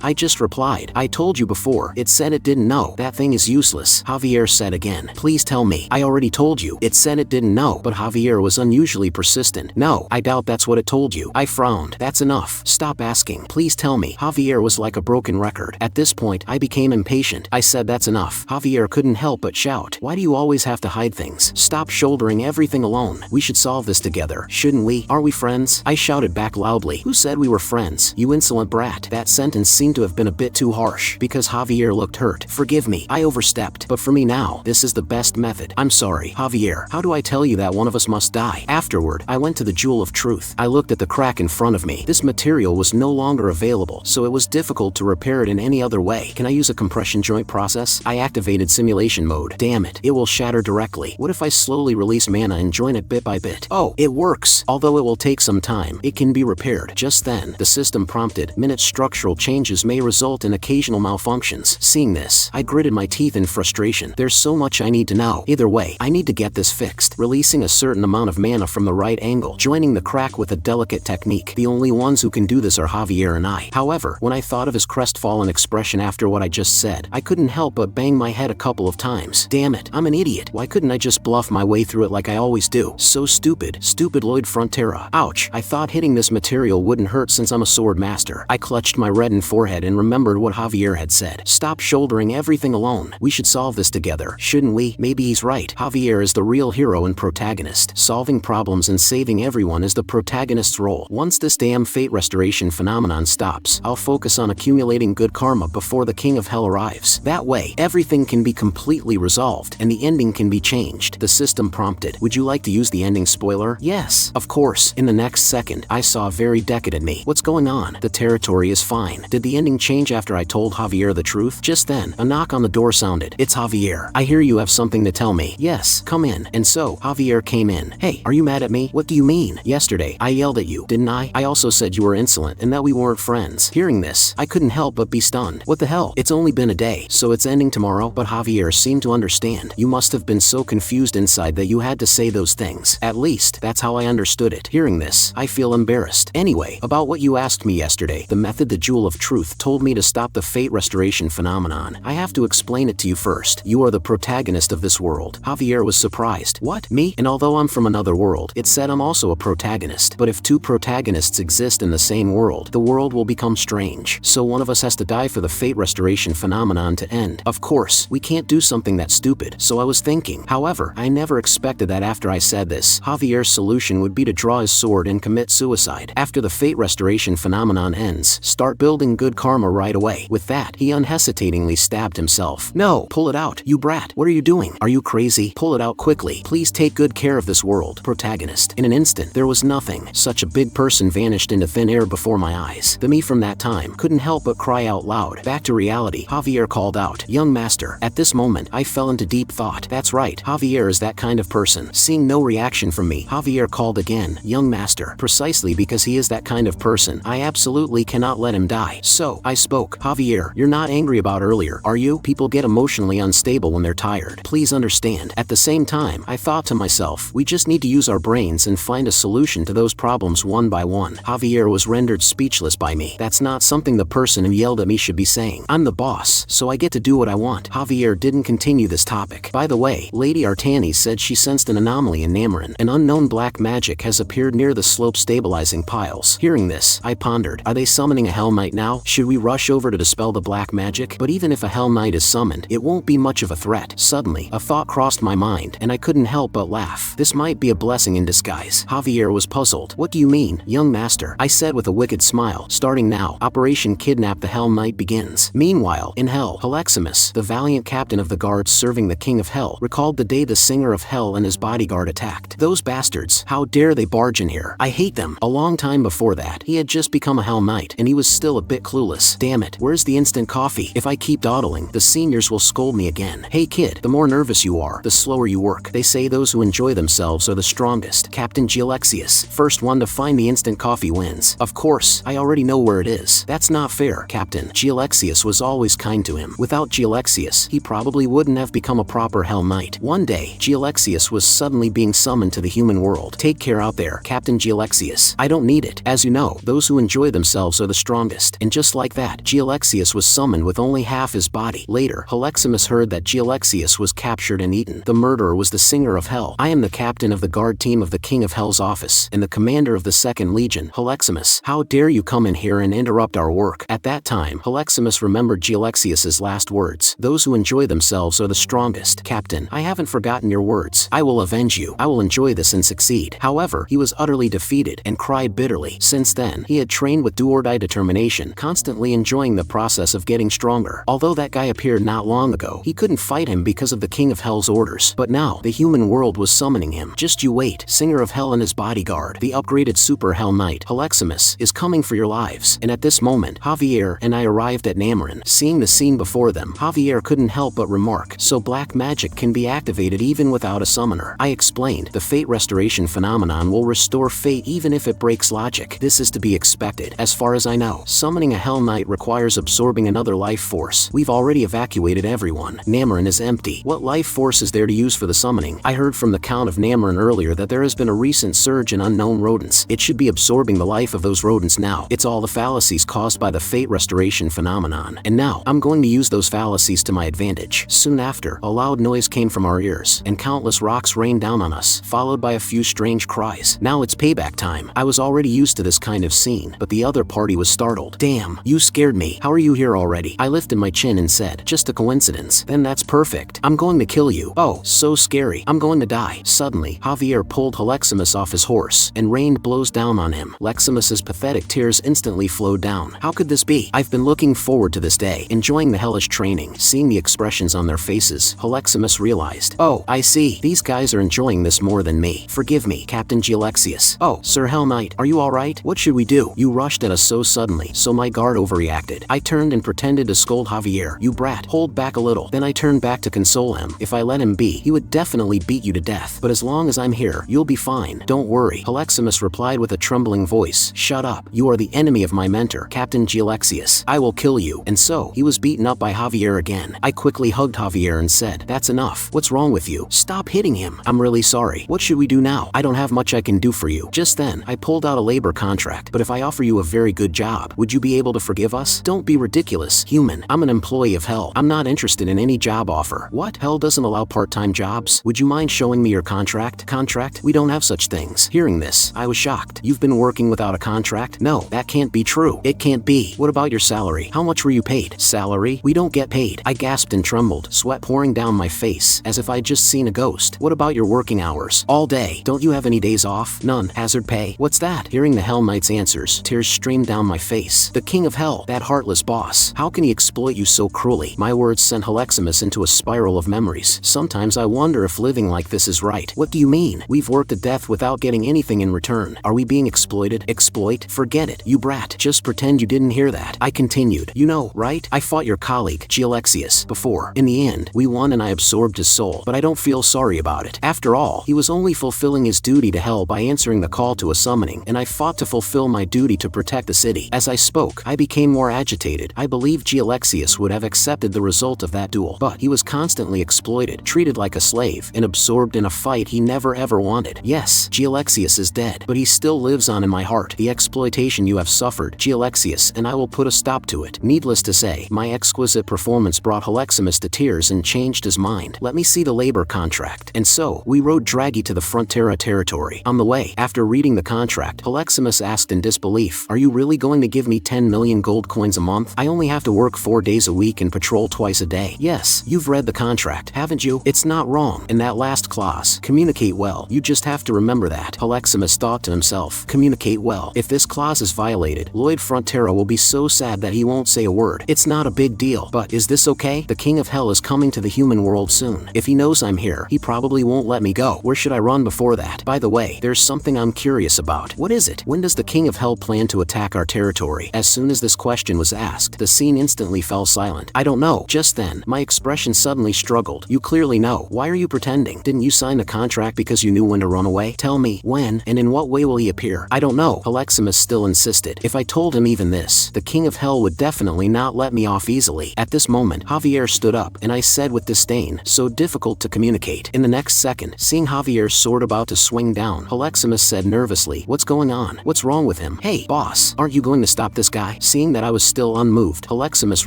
I just replied, I told you before. It said it didn't know. That thing is useless. Javier said again, please tell me. I already told you. It said it didn't know, but Javier was unusually persistent. No, I doubt that's what it told you. I frowned. found. That's enough. Stop asking. Please tell me. Javier was like a broken record. At this point, I became impatient. I said that's enough. Javier couldn't help but shout. Why do you always have to hide things? Stop shouldering everything alone. We should solve this together, shouldn't we? Are we friends? I shouted back loudly. Who said we were friends? You insolent brat. That sentence seemed to have been a bit too harsh, because Javier looked hurt. Forgive me. I overstepped. But for me now, this is the best method. I'm sorry. Javier, how do I tell you that one of us must die? Afterward, I went to the Jewel of Truth. I looked at the crack in front of me. This material was no longer available, so it was difficult to repair it in any other way. Can I use a compression joint process? I activated simulation mode. Damn it, it will shatter directly. What if I slowly release mana and join it bit by bit? Oh, it works. Although it will take some time, it can be repaired. Just then, the system prompted, minute structural changes may result in occasional malfunctions. Seeing this, I gritted my teeth in frustration. There's so much I need to know. Either way, I need to get this fixed. Releasing a certain amount of mana from the right angle, joining the crack with a delicate technique. The only ones who can do this are Javier and I. However, when I thought of his crestfallen expression after what I just said, I couldn't help but bang my head a couple of times. Damn it, I'm an idiot. Why couldn't I just bluff my way through it like I always do? So stupid. Stupid Lloyd Frontera. Ouch, I thought hitting this material wouldn't hurt since I'm a sword master. I clutched my reddened forehead and remembered what Javier had said. Stop shouldering everything alone. We should solve this together, shouldn't we? Maybe he's right. Javier is the real hero and protagonist. Solving problems and saving everyone is the protagonist's role. Once this damn fate restoration phenomenon stops, I'll focus on accumulating good karma before the King of Hell arrives. That way, everything can be completely resolved, and the ending can be changed. The system prompted, would you like to use the ending spoiler? Yes, of course. In the next second, I saw very decadent me. What's going on? The territory is fine. Did the ending change after I told Javier the truth? Just then, a knock on the door sounded. It's Javier. I hear you have something to tell me. Yes, come in. And so, Javier came in. Hey, are you mad at me? What do you mean? Yesterday, I yelled at you, didn't I? I also said you were insolent and that we weren't friends. Hearing this, I couldn't help but be stunned. What the hell? It's only been a day, so it's ending tomorrow? But Javier seemed to understand. You must have been so confused inside that you had to say those things. At least, that's how I understood it. Hearing this, I feel embarrassed. Anyway, about what you asked me yesterday, the method the Jewel of Truth told me to stop the fate restoration phenomenon. I have to explain it to you first. You are the protagonist of this world. Javier was surprised. What? Me? And although I'm from another world, it said I'm also a protagonist. But if two protagonists exist in the same world, the world will become strange. So one of us has to die for the fate restoration phenomenon to end. Of course, we can't do something that stupid, so I was thinking. However, I never expected that after I said this, Javier's solution would be to draw his sword and commit suicide. After the fate restoration phenomenon ends, start building good karma right away. With that, he unhesitatingly stabbed himself. No, pull it out, you brat. What are you doing? Are you crazy? Pull it out quickly. Please take good care of this world. Protagonist. In an instant, there was nothing. Such a big person vanished into thin air before my eyes. The me from that time couldn't help but cry out loud. Back to reality, Javier called out, young master. At this moment, I fell into deep thought. That's right, Javier is that kind of person. Seeing no reaction from me, Javier called again, young master. Precisely because he is that kind of person, I absolutely cannot let him die. So, I spoke. Javier, you're not angry about earlier, are you? People get emotionally unstable when they're tired. Please understand. At the same time, I thought to myself, we just need to use our brains and find a solution to those problems one by one. Javier was rendered speechless by me. That's not something the person who yelled at me should be saying. I'm the boss, so I get to do what I want. Javier didn't continue this topic. By the way, Lady Artani said she sensed an anomaly in Namarin. An unknown black magic has appeared near the slope stabilizing piles. Hearing this, I pondered, are they summoning a Hell Knight now? Should we rush over to dispel the black magic? But even if a Hell Knight is summoned, it won't be much of a threat. Suddenly, a thought crossed my mind, and I couldn't help but laugh. This might be a blessing in disguise. Javier was puzzled. What do you mean, young master? I said with a wicked smile. Starting now, Operation Kidnap the Hell Knight begins. Meanwhile, in Hell, Heleximus, the valiant captain of the guards serving the King of Hell, recalled the day the Singer of Hell and his bodyguard attacked. Those bastards, how dare they barge in here? I hate them. A long time before that, he had just become a Hell Knight, and he was still a bit clueless. Damn it, where's the instant coffee? If I keep dawdling, the seniors will scold me again. Hey kid, the more nervous you are, the slower you work. They say those who enjoy themselves are the strongest. Captain Gialexius, first one to find the instant coffee wins. Of course, I already know where it is. That's not fair, Captain. Gialexius was always kind to him. Without Gialexius, he probably wouldn't have become a proper Hell Knight. One day, Gialexius was suddenly being summoned to the human world. Take care out there, Captain Gialexius. I don't need it. As you know, those who enjoy themselves are the strongest. And just like that, Gialexius was summoned with only half his body. Later, Heleximus heard that Gialexius was captured and eaten. The murderer was the Singer of Hell. I am the captain of the guard team of the King of Hell's office, and the commander of the 2nd Legion. Haleximus, how dare you come in here and interrupt our work? At that time, Haleximus remembered Gielexius's last words. Those who enjoy themselves are the strongest. Captain, I haven't forgotten your words. I will avenge you. I will enjoy this and succeed. However, he was utterly defeated and cried bitterly. Since then, he had trained with do-or-die determination, constantly enjoying the process of getting stronger. Although that guy appeared not long ago, he couldn't fight him because of the King of Hell's orders. But now, the human world was summoning him. Just you wait. Singer of Hell and his bodyguard, the upgraded Super Hell Knight, Haleximus, is coming for your lives. And at this moment, Javier and I arrived at Namarin. Seeing the scene before them, Javier couldn't help but remark, so black magic can be activated even without a summoner. I explained, the fate restoration phenomenon will restore fate even if it breaks logic. This is to be expected. As far as I know, summoning a Hell Knight requires absorbing another life force. We've already evacuated everyone. Namarin is empty. What life force is there to use for the summoning? I heard from the Count of Namarin earlier that there has been a recent surge in unknown rodents. It should be absorbing the life of those rodents now. It's all the fallacies caused by the fate restoration phenomenon. And now, I'm going to use those fallacies to my advantage. Soon after, a loud noise came from our ears, and countless rocks rained down on us, followed by a few strange cries. Now it's payback time. I was already used to this kind of scene, but the other party was startled. Damn, you scared me. How are you here already? I lifted my chin and said, just a coincidence. Then that's perfect. I'm going to kill you. Oh, so scary. I'm going to die. Suddenly, Javier pulled Haleximus off his horse, and rained blows down on him. Leximus's pathetic tears instantly flowed down. How could this be? I've been looking forward to this day, enjoying the hellish training. Seeing the expressions on their faces, Haleximus realized, oh, I see. These guys are enjoying this more than me. Forgive me, Captain Gielexius. Oh, Sir Hell Knight, are you alright? What should we do? You rushed at us so suddenly, so my guard overreacted. I turned and pretended to scold Javier. You brat, hold back a little. Then I turned back to console him. If I let him be, he would definitely beat you to death. But as long as I'm here, you'll be fine. Don't worry. Haleximus replied with a trembling voice. Shut up. You are the enemy of my mentor, Captain Gielexius. I will kill you. And so, he was beaten up by Javier again. I quickly hugged Javier and said, that's enough. What's wrong with you? Stop hitting him. I'm really sorry. What should we do now? I don't have much I can do for you. Just then, I pulled out a labor contract. But if I offer you a very good job, would you be able to forgive us? Don't be ridiculous, human. I'm an employee of Hell. I'm not interested in any job offer. What? Hell doesn't allow part-time jobs? Would you mind showing me your contract? Contract? We don't have such things. Hearing this, I was shocked. You've been working without a contract? No, that can't be true. It can't be. What about your salary? How much were you paid? Salary? We don't get paid. I gasped and trembled, sweat pouring down my face, as if I'd just seen a ghost. What about your working hours? All day. Don't you have any days off? None. Hazard pay? What's that? Hearing the Hell Knight's answers, tears streamed down my face. The King of Hell, that heartless boss. How can he exploit you so cruelly? My words sent Haleximus into a spiral of memories. Sometimes I wonder if living like this is right. What do you mean? We've worked to death without getting anything in return. Are we being exploited? Exploit? Forget it, you brat. Just pretend you didn't hear that. I continued. You know, right? I fought your colleague, Gielexius, before. In the end, we won and I absorbed his soul, but I don't feel sorry about it. After all, he was only fulfilling his duty to Hell by answering the call to a summoning, and I fought to fulfill my duty to protect the city. As I spoke, I became more agitated. I believed Gielexius would have accepted the result of that duel, but he was constantly exploited, treated like a slave, and absorbed in a fight he never ever wanted. Yes, Gielexius is dead, but he still lives on in my heart. The exploitation you have suffered, Gielexius, and I will put a stop to it. Needless to say, my exquisite performance brought Haleximus to tears and changed his mind. Let me see the labor contract. And so, we rode Draghi to the Frontera territory. On the way, after reading the contract, Haleximus asked in disbelief, are you really going to give me 10 million gold coins a month? I only have to work 4 days a week and patrol twice a day. Yes, you've read the contract, haven't you? It's not wrong. In that last clause, communicate well. You just have to remember that. Haleximus thought to himself, communicate well. If this clause is violated, Lloyd Frontera will be so sad that he won't say a word. It's not a big deal, but is this okay? The King of Hell is coming to the human world soon. If he knows I'm here, he probably won't let me go. Where should I run before that? By the way, there's something I'm curious about. What is it? When does the King of Hell plan to attack our territory? As soon as this question was asked, the scene instantly fell silent. I don't know. Just then, my expression suddenly struggled. You clearly know. Why are you pretending? Didn't you sign the contract because you knew when to run away? Tell me, when, and in what way will he appear? I don't know. Haleximus still insisted. If I told him even this, the King of Hell would definitely not let me off easily. At this moment, Javier stood up, and I said with disdain, so difficult to communicate. In the next second, seeing Javier's sword about to swing down, Haleximus said nervously, what's going on? What's wrong with him? Hey, boss, aren't you going to stop this guy? Seeing that I was still unmoved, Haleximus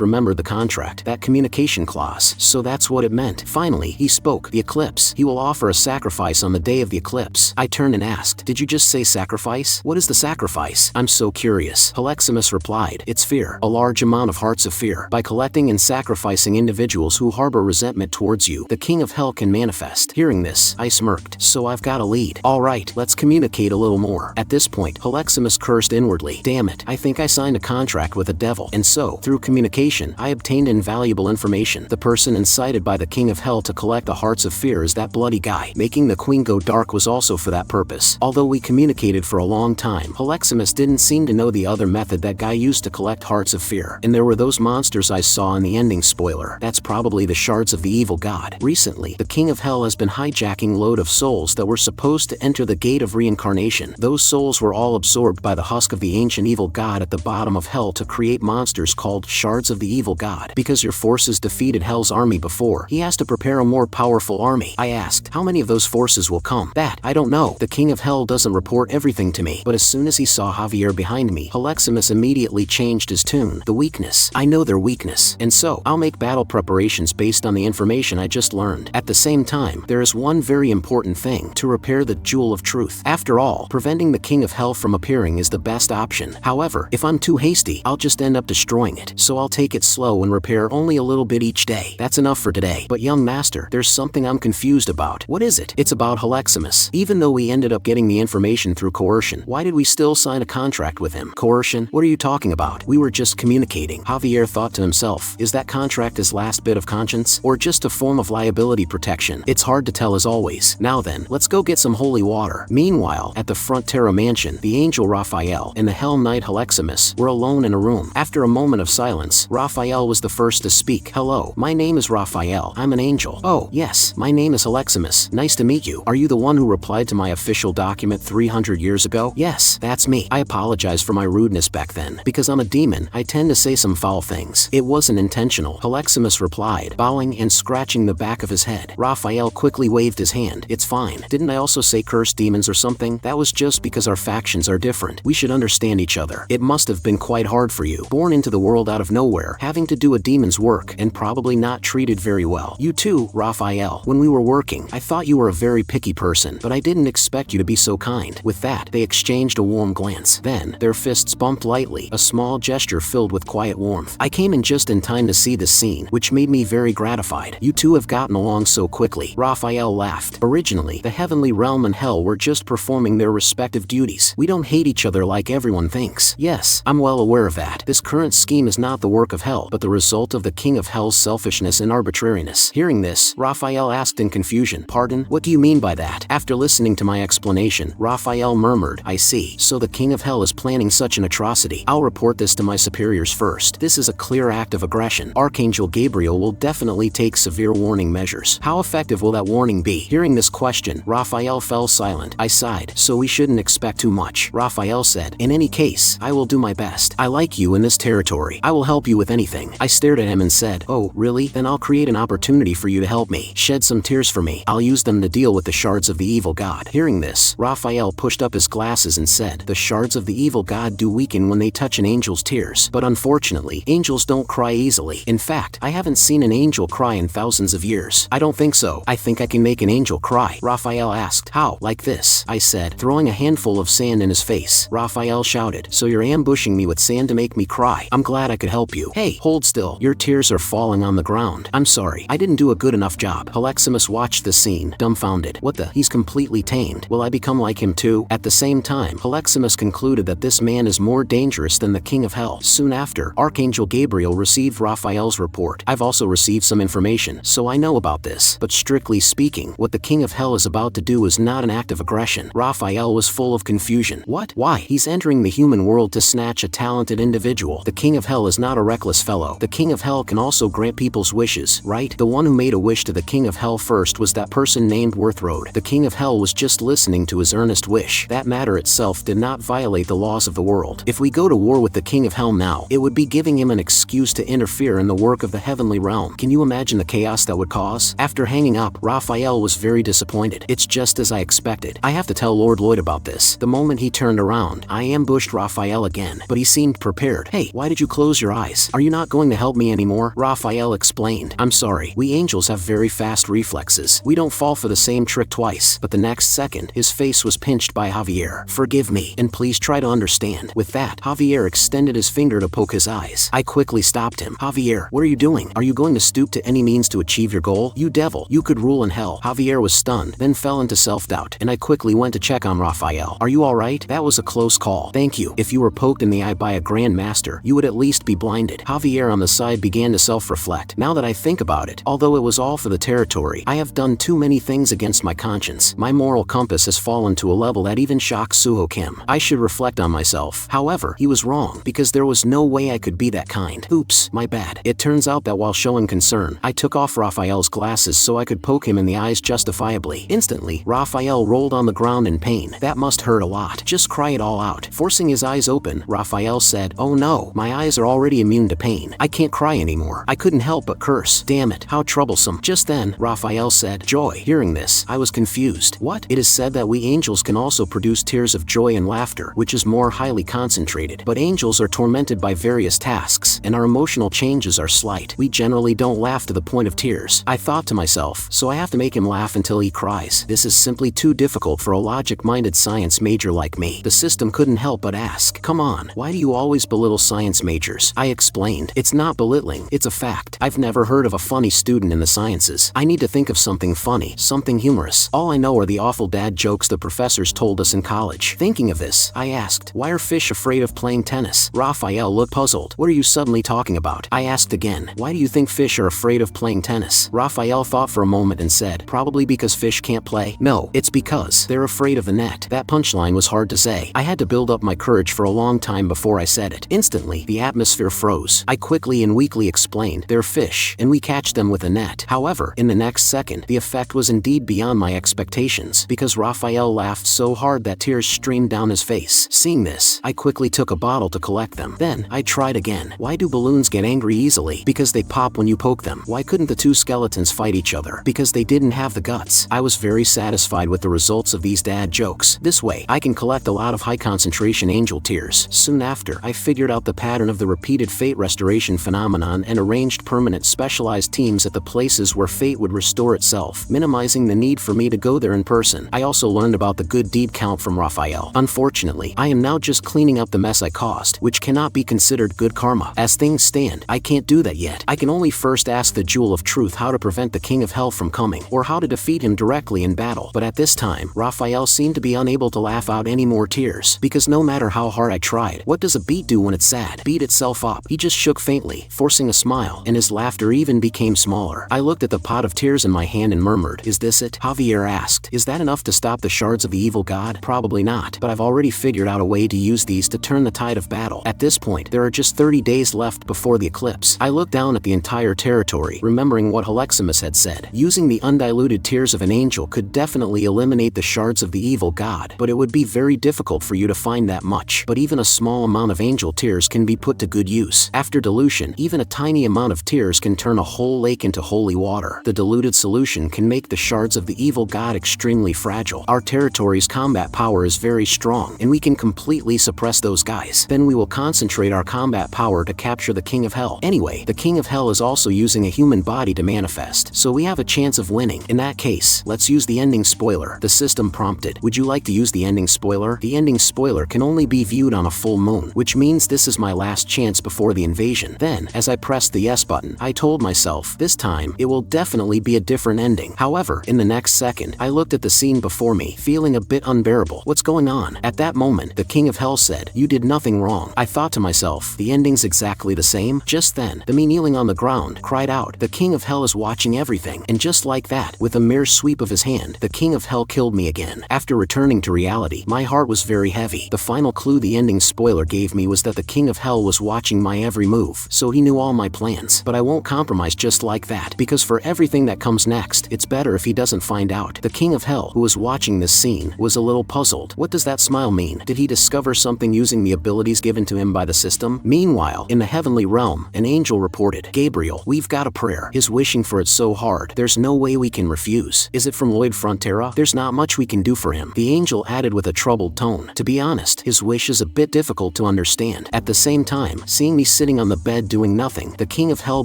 remembered the contract, that communication clause. So that's what it meant. Finally, he spoke. The eclipse. He will offer a sacrifice on the day of the eclipse. I turned and asked, did you just say sacrifice? Sacrifice? What is the sacrifice? I'm so curious. Aleximus replied, it's fear. A large amount of hearts of fear. By collecting and sacrificing individuals who harbor resentment towards you, the King of Hell can manifest. Hearing this, I smirked. So I've got a lead. Alright, let's communicate a little more. At this point, Aleximus cursed inwardly. Damn it, I think I signed a contract with a devil. And so, through communication, I obtained invaluable information. The person incited by the King of Hell to collect the hearts of fear is that bloody guy. Making the queen go dark was also for that purpose. Although we communicated for a long time, Aleximus didn't seem to know the other method that guy used to collect hearts of fear. And there were those monsters I saw in the ending spoiler. That's probably the shards of the evil god. Recently, the King of Hell has been hijacking load of souls that were supposed to enter the gate of reincarnation. Those souls were all absorbed by the husk of the ancient evil god at the bottom of hell to create monsters called shards of the evil god. Because your forces defeated Hell's army before, he has to prepare a more powerful army. I asked, how many of those forces will come? That, I don't know. The King of Hell doesn't report everything to me. But as soon as he saw Javier behind me, Aleximus immediately changed his tune. The weakness. I know their weakness. And so, I'll make battle preparations based on the information I just learned. At the same time, there is one very important thing: to repair the jewel of truth. After all, preventing the King of Hell from appearing is the best option. However, if I'm too hasty, I'll just end up destroying it. So I'll take it slow and repair only a little bit each day. That's enough for today. But young master, there's something I'm confused about. What is it? It's about Aleximus. Even though we ended up getting the information through coercion, why did we still sign a contract with him? Coercion? What are you talking about? We were just communicating. Javier thought to himself, is that contract his last bit of conscience? Or just a form of liability protection? It's hard to tell as always. Now then, let's go get some holy water. Meanwhile, at the Frontera mansion, the angel Raphael and the Hell Knight Aleximus were alone in a room. After a moment of silence, Raphael was the first to speak. Hello, my name is Raphael. I'm an angel. Oh, yes, my name is Aleximus. Nice to meet you. Are you the one who replied to my official document 300 years ago? Yes, that's me. I apologize for my rudeness back then. Because I'm a demon, I tend to say some foul things. It wasn't intentional, Aleximus replied, bowing and scratching the back of his head. Raphael quickly waved his hand. It's fine. Didn't I also say curse demons or something? That was just because our factions are different. We should understand each other. It must have been quite hard for you. Born into the world out of nowhere, having to do a demon's work, and probably not treated very well. You too, Raphael. When we were working, I thought you were a very picky person, but I didn't expect you to be so kind. With that, they exchanged a warm glance. Then, their fists bumped lightly, a small gesture filled with quiet warmth. I came in just in time to see this scene, which made me very gratified. You two have gotten along so quickly. Raphael laughed. Originally, the heavenly realm and hell were just performing their respective duties. We don't hate each other like everyone thinks. Yes, I'm well aware of that. This current scheme is not the work of hell, but the result of the King of Hell's selfishness and arbitrariness. Hearing this, Raphael asked in confusion, pardon, what do you mean by that? After listening to my explanation, Raphael murmured, I see. So the King of Hell is planning such an atrocity. I'll report this to my superiors first. This is a clear act of aggression. Archangel Gabriel will definitely take severe warning measures. How effective will that warning be? Hearing this question, Raphael fell silent. I sighed. So we shouldn't expect too much. Raphael said, in any case, I will do my best. I like you in this territory. I will help you with anything. I stared at him and said, oh, really? Then I'll create an opportunity for you to help me. Shed some tears for me. I'll use them to deal with the shards of the evil god. Hearing this, Raphael pushed up his glasses and said, the shards of the evil god do weaken when they touch an angel's tears. But unfortunately, angels don't cry easily. In fact, I haven't seen an angel cry in thousands of years. I don't think so. I think I can make an angel cry. Raphael asked, how? Like this? I said, throwing a handful of sand in his face. Raphael shouted, so you're ambushing me with sand to make me cry. I'm glad I could help you. Hey, hold still. Your tears are falling on the ground. I'm sorry. I didn't do a good enough job. Aleximus watched the scene, dumbfounded. What the? He's completely tamed. Will I become like him too? At the same time, Aleximus concluded that this man is more dangerous than the King of Hell. Soon after, Archangel Gabriel received Raphael's report. I've also received some information, so I know about this. But strictly speaking, what the King of Hell is about to do is not an act of aggression. Raphael was full of confusion. What? Why? He's entering the human world to snatch a talented individual. The King of Hell is not a reckless fellow. The King of Hell can also grant people's wishes, right? The one who made a wish to the King of Hell first was that person named Worthrode. The King of Hell was just listening to his earnest wish. That matter itself did not violate the laws of the world. If we go to war with the King of Hell now, it would be giving him an excuse to interfere in the work of the heavenly realm. Can you imagine the chaos that would cause? After hanging up, Raphael was very disappointed. It's just as I expected. I have to tell Lord Lloyd about this. The moment he turned around, I ambushed Raphael again, but he seemed prepared. Hey, why did you close your eyes? Are you not going to help me anymore? Raphael explained. I'm sorry. We angels have very fast reflexes. We don't fall for the same trick twice. But the next second, his face was pinched by Javier. Javier, forgive me, and please try to understand. With that, Javier extended his finger to poke his eyes. I quickly stopped him. Javier, what are you doing? Are you going to stoop to any means to achieve your goal? You devil, you could rule in hell. Javier was stunned, then fell into self-doubt, and I quickly went to check on Raphael. Are you alright? That was a close call. Thank you. If you were poked in the eye by a Grand Master, you would at least be blinded. Javier on the side began to self-reflect. Now that I think about it, although it was all for the territory, I have done too many things against my conscience. My moral compass has fallen to a level that even shocks Suho Kim. I should reflect on myself. However, he was wrong, because there was no way I could be that kind. Oops, my bad. It turns out that while showing concern, I took off Raphael's glasses so I could poke him in the eyes justifiably. Instantly, Raphael rolled on the ground in pain. That must hurt a lot. Just cry it all out. Forcing his eyes open, Raphael said, "Oh no, my eyes are already immune to pain. I can't cry anymore." I couldn't help but curse. Damn it, how troublesome. Just then, Raphael said, "Joy." Hearing this, I was confused. What? It is said that we angels can also produce tears of joy and laughter, which is more highly concentrated. But angels are tormented by various tasks, and our emotional changes are slight. We generally don't laugh to the point of tears. I thought to myself, so I have to make him laugh until he cries. This is simply too difficult for a logic-minded science major like me. The system couldn't help but ask, "Come on, why do you always belittle science majors?" I explained, "It's not belittling, it's a fact. I've never heard of a funny student in the sciences. I need to think of something funny, something humorous. All I know are the awful dad jokes the professors told us in college." Thinking of this, I asked, "Why are fish afraid of playing tennis?" Raphael looked puzzled. "What are you suddenly talking about?" I asked again, "Why do you think fish are afraid of playing tennis?" Raphael thought for a moment and said, "Probably because fish can't play." "No, it's because they're afraid of the net." That punchline was hard to say. I had to build up my courage for a long time before I said it. Instantly, the atmosphere froze. I quickly and weakly explained, "They're fish, and we catch them with a net." However, in the next second, the effect was indeed beyond my expectations, because Raphael laughed so hard that tears streamed down his face. Seeing this, I quickly took a bottle to collect them. Then, I tried again. Why do balloons get angry easily? Because they pop when you poke them. Why couldn't the two skeletons fight each other? Because they didn't have the guts. I was very satisfied with the results of these dad jokes. This way, I can collect a lot of high-concentration angel tears. Soon after, I figured out the pattern of the repeated fate restoration phenomenon and arranged permanent specialized teams at the places where fate would restore itself, minimizing the need for me to go there in person. I also learned about the good deed count from Raphael. Unfortunately, I am now just cleaning up the mess I caused, which cannot be considered good karma. As things stand, I can't do that yet. I can only first ask the Jewel of Truth how to prevent the King of Hell from coming, or how to defeat him directly in battle. But at this time, Raphael seemed to be unable to laugh out any more tears, because no matter how hard I tried, what does a beet do when it's sad? Beat itself up. He just shook faintly, forcing a smile, and his laughter even became smaller. I looked at the pot of tears in my hand and murmured, "Is this it?" Javier asked, "Is that enough to stop the shards of the evil god?" Probably not, but I've already figured out a way to use these to turn the tide of battle. At this point, there are just 30 days left before the eclipse. I looked down at the entire territory, remembering what Aleximus had said. Using the undiluted tears of an angel could definitely eliminate the shards of the evil god, but it would be very difficult for you to find that much. But even a small amount of angel tears can be put to good use. After dilution, even a tiny amount of tears can turn a whole lake into holy water. The diluted solution can make the shards of the evil god extremely fragile. Our territory's combat power is very strong, and we can completely suppress those guys. Then we will concentrate our combat power to capture the King of Hell. Anyway, the King of Hell is also using a human body to manifest, so we have a chance of winning. In that case, let's use the ending spoiler. The system prompted, "Would you like to use the ending spoiler?" The ending spoiler can only be viewed on a full moon, which means this is my last chance before the invasion. Then, as I pressed the yes button, I told myself, this time, it will definitely be a different ending. However, in the next second, I looked at the scene before me, feeling a bit unbearable. What's going on? At that moment, the King of Hell said, "You did nothing wrong." I thought to myself, the ending's exactly the same. Just then, the me kneeling on the ground cried out, "The King of Hell is watching everything." And just like that, with a mere sweep of his hand, the King of Hell killed me again. After returning to reality, my heart was very heavy. The final clue the ending spoiler gave me was that the King of Hell was watching my every move, so he knew all my plans. But I won't compromise just like that, because for everything that comes next, it's better if he doesn't find out. The King of Hell, who was watching this scene, was a little puzzled. What does that smile mean? Did he discover something using the abilities given to him by the system? Meanwhile, in the heavenly realm, an angel reported, "Gabriel, we've got a prayer. He's wishing for it so hard, there's no way we can refuse. Is it from Lloyd Frontera? There's not much we can do for him." The angel added with a troubled tone, "To be honest, his wish is a bit difficult to understand." At the same time, seeing me sitting on the bed doing nothing, the King of Hell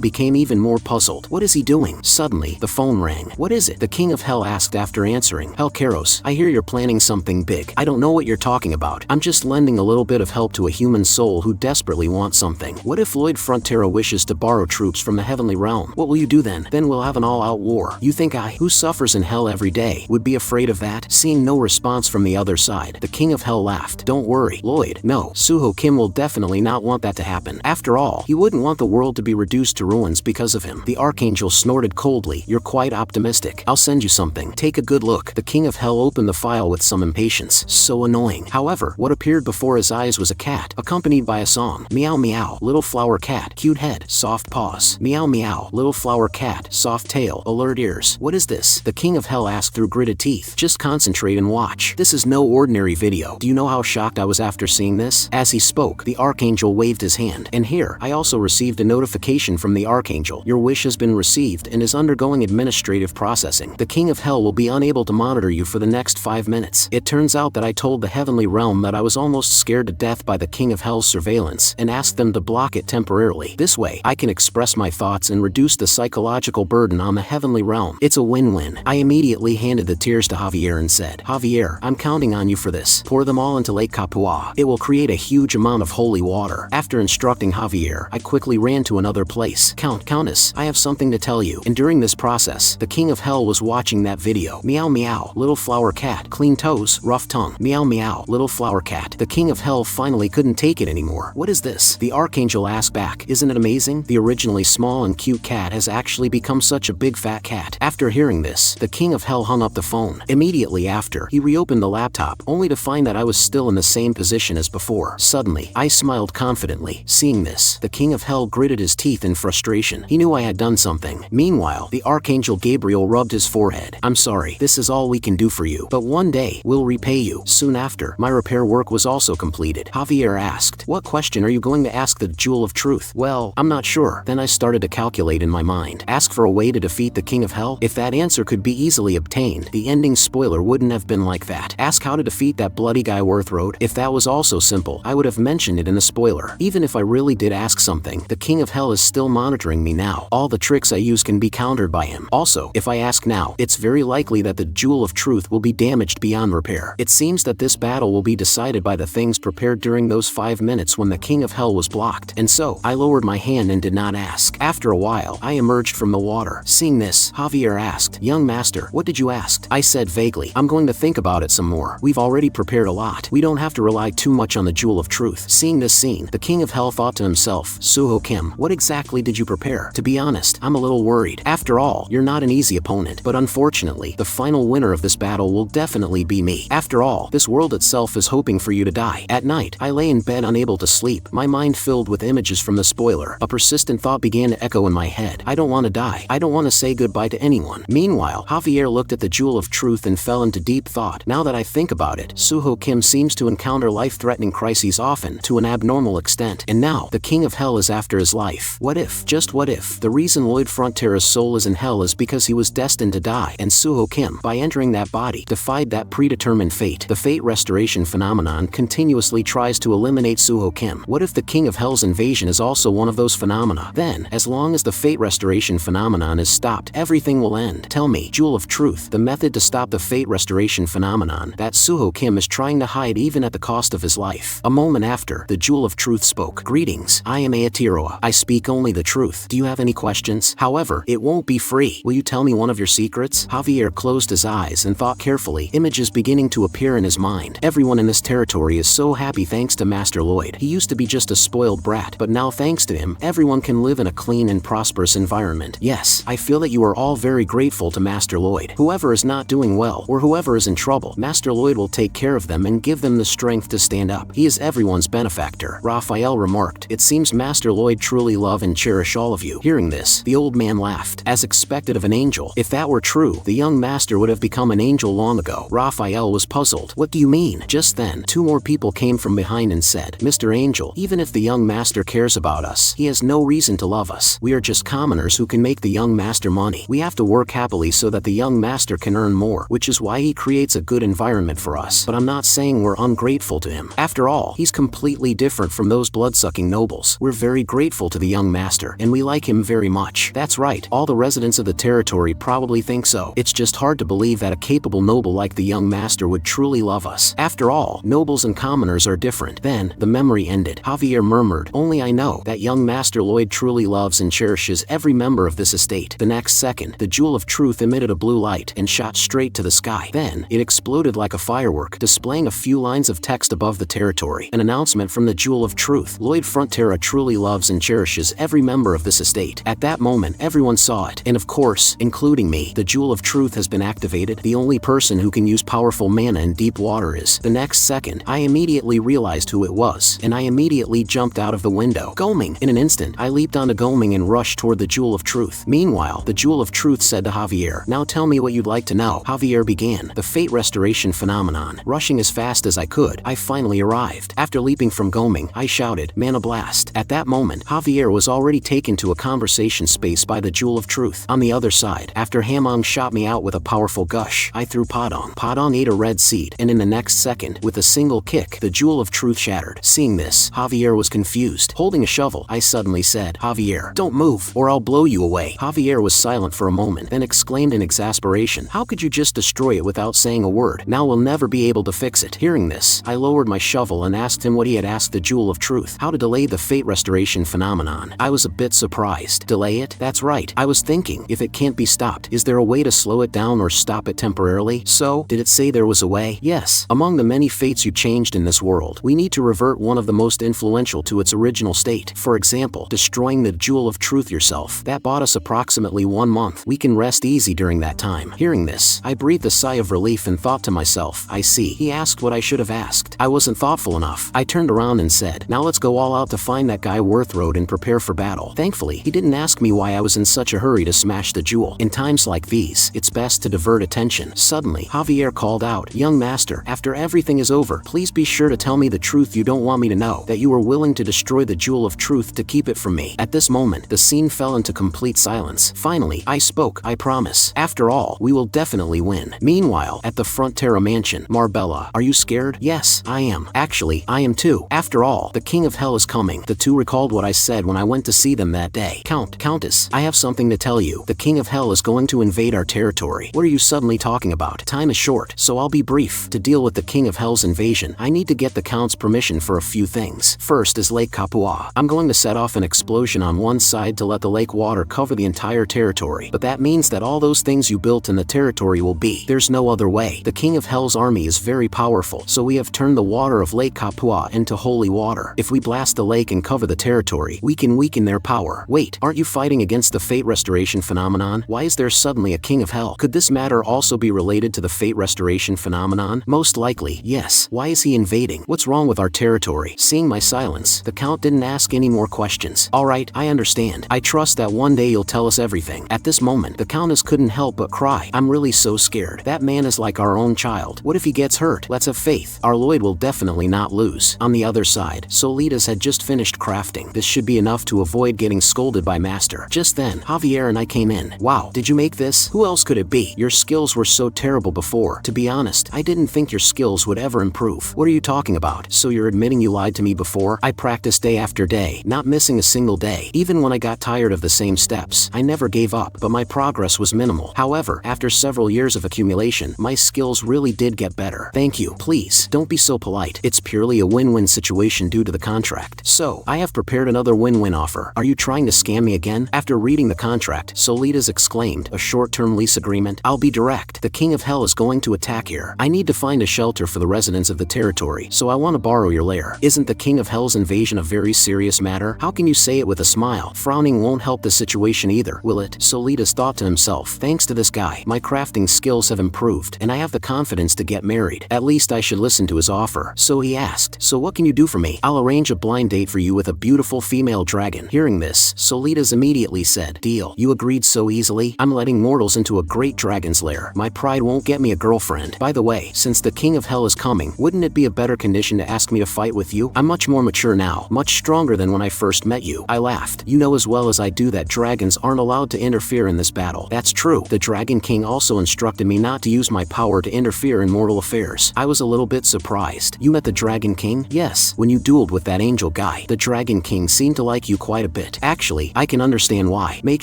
became even more puzzled. What is he doing? Suddenly, the phone rang. "What is it?" the King of Hell asked after answering. "Hell Karos, I hear you're planning something big. big. I don't know what you're talking about. I'm just lending a little bit of help to a human soul who desperately wants something. What if Lloyd Frontera wishes to borrow troops from the heavenly realm? What will you do then? Then we'll have an all-out war. You think I, who suffers in hell every day, would be afraid of that? Seeing no response from the other side, the King of Hell laughed. Don't worry, Lloyd. No, Suho Kim will definitely not want that to happen. After all, he wouldn't want the world to be reduced to ruins because of him. The Archangel snorted coldly. You're quite optimistic. I'll send you something. Take a good look. The King of Hell opened the file with some impatience. So annoying. However, what appeared before his eyes was a cat, accompanied by a song. Meow meow, little flower cat, cute head, soft paws. Meow meow, little flower cat, soft tail, alert ears. What is this? The King of Hell asked through gritted teeth. Just concentrate and watch. This is no ordinary video. Do you know how shocked I was after seeing this? As he spoke, the Archangel waved his hand. And here, I also received a notification from the Archangel. Your wish has been received and is undergoing administrative processing. The King of Hell will be unable to monitor you for the next 5 minutes. It turns out that I told the Heavenly Realm that I was almost scared to death by the King of Hell's surveillance and asked them to block it temporarily. This way, I can express my thoughts and reduce the psychological burden on the Heavenly Realm. It's a win-win. I immediately handed the tears to Javier and said, Javier, I'm counting on you for this. Pour them all into Lake Capua. It will create a huge amount of holy water. After instructing Javier, I quickly ran to another place. Countess, I have something to tell you. And during this process, the King of Hell was watching that video. Meow meow, little flower cat, clean toes, rough tongue. Meow meow, little flower cat. The King of Hell finally couldn't take it anymore. What is this? The Archangel asked back. Isn't it amazing? The originally small and cute cat has actually become such a big fat cat. After hearing this, the King of Hell hung up the phone. Immediately after, he reopened the laptop, only to find that I was still in the same position as before. Suddenly, I smiled confidently. Seeing this, the King of Hell gritted his teeth in frustration. He knew I had done something. Meanwhile, the Archangel Gabriel rubbed his forehead. I'm sorry, this is all we can do for you, but one day, we'll repay you. Soon after, my repair work was also completed. Javier asked, what question are you going to ask the Jewel of Truth? Well, I'm not sure. Then I started to calculate in my mind. Ask for a way to defeat the King of Hell? If that answer could be easily obtained, the ending spoiler wouldn't have been like that. Ask how to defeat that bloody guy Worth Road? If that was also simple, I would have mentioned it in the spoiler. Even if I really did ask something, the King of Hell is still monitoring me now. All the tricks I use can be countered by him. Also, if I ask now, it's very likely that the Jewel of Truth will be damaged beyond repair. It seems that this battle will be decided by the things prepared during those 5 minutes when the King of Hell was blocked. And so, I lowered my hand and did not ask. After a while, I emerged from the water. Seeing this, Javier asked, young master, what did you ask? I said vaguely, I'm going to think about it some more. We've already prepared a lot. We don't have to rely too much on the Jewel of Truth. Seeing this scene, the King of Hell thought to himself, Suho Kim, what exactly did you prepare? To be honest, I'm a little worried. After all, you're not an easy opponent, but unfortunately, the final winner of this battle will definitely be me. After all, this world itself is hoping for you to die. At night, I lay in bed unable to sleep, my mind filled with images from the spoiler. A persistent thought began to echo in my head. I don't want to die. I don't want to say goodbye to anyone. Meanwhile, Javier looked at the Jewel of Truth and fell into deep thought. Now that I think about it, Suho Kim seems to encounter life-threatening crises often, to an abnormal extent. And now, the King of Hell is after his life. What if, just what if, the reason Lloyd Frontera's soul is in hell is because he was destined to die, and Suho Kim, by entering that body, defied that predetermined fate. The fate restoration phenomenon continuously tries to eliminate Suho Kim. What if the King of Hell's invasion is also one of those phenomena? Then, as long as the fate restoration phenomenon is stopped, everything will end. Tell me, Jewel of Truth, the method to stop the fate restoration phenomenon that Suho Kim is trying to hide even at the cost of his life. A moment after, the Jewel of Truth spoke. Greetings, I am Aotearoa. I speak only the truth. Do you have any questions? However, it won't be free. Will you tell me one of your secrets? Javier closed his eyes and thought carefully, images beginning to appear in his mind. Everyone in this territory is so happy thanks to Master Lloyd. He used to be just a spoiled brat, but now thanks to him, everyone can live in a clean and prosperous environment. Yes, I feel that you are all very grateful to Master Lloyd. Whoever is not doing well, or whoever is in trouble, Master Lloyd will take care of them and give them the strength to stand up. He is everyone's benefactor. Raphael remarked, it seems Master Lloyd truly love and cherish all of you. Hearing this, the old man laughed, as expected of an angel. If that were true, the young master would have become an angel long ago. Raphael was puzzled. What do you mean? Just then, 2 more people came from behind and said, Mr. Angel, even if the young master cares about us, he has no reason to love us. We are just commoners who can make the young master money. We have to work happily so that the young master can earn more, which is why he creates a good environment for us. But I'm not saying we're ungrateful to him. After all, he's completely different from those blood-sucking nobles. We're very grateful to the young master, and we like him very much. That's right, all the residents of the territory probably think so. It's just hard to believe that a capable noble like the young master would would truly love us. After all, nobles and commoners are different. Then, the memory ended. Javier murmured, only I know that young Master Lloyd truly loves and cherishes every member of this estate. The next second, the jewel of truth emitted a blue light and shot straight to the sky. Then, it exploded like a firework, displaying a few lines of text above the territory. An announcement from the jewel of truth. Lloyd Frontera truly loves and cherishes every member of this estate. At that moment, everyone saw it, and of course, including me. The jewel of truth has been activated. The only person who can use powerful mana in deep water is. The next second, I immediately realized who it was, and I immediately jumped out of the window. Goming! In an instant, I leaped onto Goming and rushed toward the jewel of truth. Meanwhile, the jewel of truth said to Javier, now tell me what you'd like to know. Javier began. The fate restoration phenomenon. Rushing as fast as I could, I finally arrived. After leaping from Goming, I shouted, Mana Blast. At that moment, Javier was already taken to a conversation space by the jewel of truth. On the other side, after Hamong shot me out with a powerful gush, I threw Padong. Padong ate a red seed, and in the next second, with a single kick, the jewel of truth shattered. Seeing this, Javier was confused. Holding a shovel, I suddenly said, Javier, don't move, or I'll blow you away. Javier was silent for a moment, then exclaimed in exasperation, how could you just destroy it without saying a word? Now we'll never be able to fix it. Hearing this, I lowered my shovel and asked him what he had asked the jewel of truth, how to delay the fate restoration phenomenon. I was a bit surprised. Delay it? That's right. I was thinking, if it can't be stopped, is there a way to slow it down or stop it temporarily? So, did it say there was a way? Yes. Among the many fates you changed in this world, we need to revert one of the most influential to its original state. For example, destroying the jewel of truth yourself. That bought us approximately 1 month. We can rest easy during that time. Hearing this, I breathed a sigh of relief and thought to myself, I see. He asked what I should have asked. I wasn't thoughtful enough. I turned around and said, now let's go all out to find that guy Worthroad and prepare for battle. Thankfully, he didn't ask me why I was in such a hurry to smash the jewel. In times like these, it's best to divert attention. Suddenly, Javier called out, young master, after everything is over, please be sure to tell me the truth you don't want me to know, that you were willing to destroy the jewel of truth to keep it from me. At this moment, the scene fell into complete silence. Finally, I spoke, I promise. After all, we will definitely win. Meanwhile, at the Frontera mansion, Marbella, are you scared? Yes, I am. Actually, I am too. After all, the King of Hell is coming. The two recalled what I said when I went to see them that day. Countess, I have something to tell you. The King of Hell is going to invade our territory. What are you suddenly talking about? Time is short, so I'll be brief. To deal with the King of Hell's invasion, I need to get the Count's permission for a few things. First is Lake Kapua. I'm going to set off an explosion on one side to let the lake water cover the entire territory, but that means that all those things you built in the territory will be. There's no other way. The King of Hell's army is very powerful, so we have turned the water of Lake Kapua into holy water. If we blast the lake and cover the territory, we can weaken their power. Wait, aren't you fighting against the fate restoration phenomenon? Why is there suddenly a King of Hell? Could this matter also be related to the fate restoration phenomenon? Most likely, yes. Why is he invading? What's wrong with our territory? Seeing my silence, the Count didn't ask any more questions. Alright, I understand. I trust that one day you'll tell us everything. At this moment, the Countess couldn't help but cry. I'm really so scared. That man is like our own child. What if he gets hurt? Let's have faith. Our Lloyd will definitely not lose. On the other side, Solitas had just finished crafting. This should be enough to avoid getting scolded by Master. Just then, Javier and I came in. Wow, did you make this? Who else could it be? Your skills were so terrible before. To be honest, I didn't think your skills would ever improve. What are you talking about? So you're admitting you lied to me before? I practiced day after day, not missing a single day. Even when I got tired of the same steps, I never gave up, but my progress was minimal. However, after several years of accumulation, my skills really did get better. Thank you. Please, don't be so polite. It's purely a win-win situation due to the contract. So, I have prepared another win-win offer. Are you trying to scam me again? After reading the contract, Solitas exclaimed, a short-term lease agreement? I'll be direct. The King of Hell is going to attack here. I need to find a shelter for the residents of the territory, so I want to borrow your lair. Isn't the King of Hell's invasion a very serious matter? How can you say it with a smile? Frowning won't help the situation either, will it? Solitas thought to himself, thanks to this guy, my crafting skills have improved, and I have the confidence to get married. At least I should listen to his offer. So he asked, so what can you do for me? I'll arrange a blind date for you with a beautiful female dragon. Hearing this, Solitas immediately said, deal. You agreed so easily? I'm letting mortals into a great dragon's lair. My pride won't get me a girlfriend. By the way, since the King of Hell is coming, wouldn't it be a better condition to ask me to fight with you? I'm much more mature now, much stronger than when I first met you. I laughed. You know as well as I do that dragons aren't allowed to interfere in this battle. That's true. The Dragon King also instructed me not to use my power to interfere in mortal affairs. I was a little bit surprised. You met the Dragon King? Yes. When you dueled with that angel guy, the Dragon King seemed to like you quite a bit. Actually, I can understand why. Make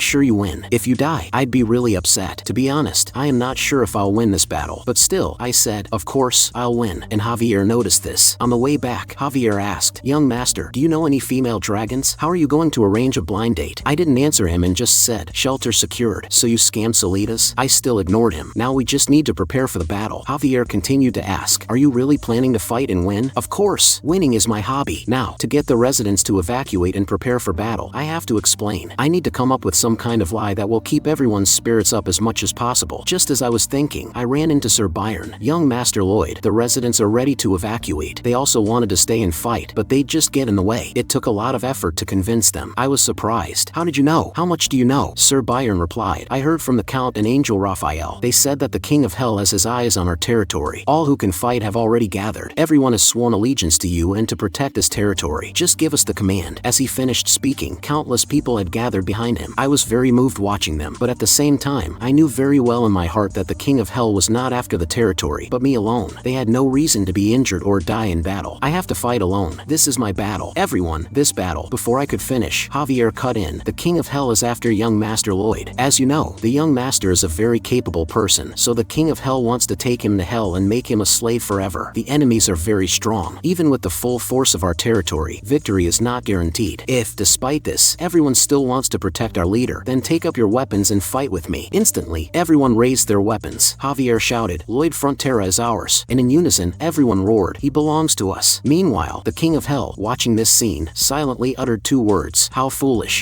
sure you win. If you die, I'd be really upset. To be honest, I am not sure if I'll win this battle, but still, I said, of course, I'll win, and Javier noticed this. On the way back, Javier asked, young master, do you know any female dragons? How are you going to arrange a blind date? I didn't answer him and just said, shelter secured. So you scammed Solitas? I still ignored him. Now we just need to prepare for the battle. Javier continued to ask, are you really planning to fight and win? Of course, winning is my hobby. Now, to get the residents to evacuate and prepare for battle, I have to explain. I need to come up with some kind of lie that will keep everyone's spirits up as much as possible. Just as I was thinking, I ran into Sir Byron. Young Master Lloyd, the residents are ready to evacuate. They also wanted to stay and fight, but they'd just get in the way. It took a lot of effort to convince them. I was surprised. How did you know? How much do you know? Sir Byron replied, I heard from the Count and Angel Raphael. They said that the King of Hell has his eyes on our territory. All who can fight have already gathered. Everyone has sworn allegiance to you and to protect this territory. Just give us the command. As he finished speaking, countless people had gathered behind him. I was very moved watching them, but at the same time, I knew very well in my heart that the King of Hell was not after the territory, but me alone. They had no reason to be injured or die in battle. I have to fight alone. This is my battle. Everyone, this battle. Before I could finish, Javier cut in. The King of Hell is after young Master Lloyd. As you know, the young master is a very capable person, so the King of Hell wants to take him to hell and make him a slave forever. The enemies are very strong. Even with the full force of our territory, victory is not guaranteed. If, despite this, everyone still wants to protect our leader, then take up your weapons and fight with me. Instantly, everyone raised their weapons. Javier shouted, Lloyd Frontera is ours. And in unison, everyone roared, he belongs to us. Meanwhile, the King of Hell, watching this scene, silently uttered two words, how foolish.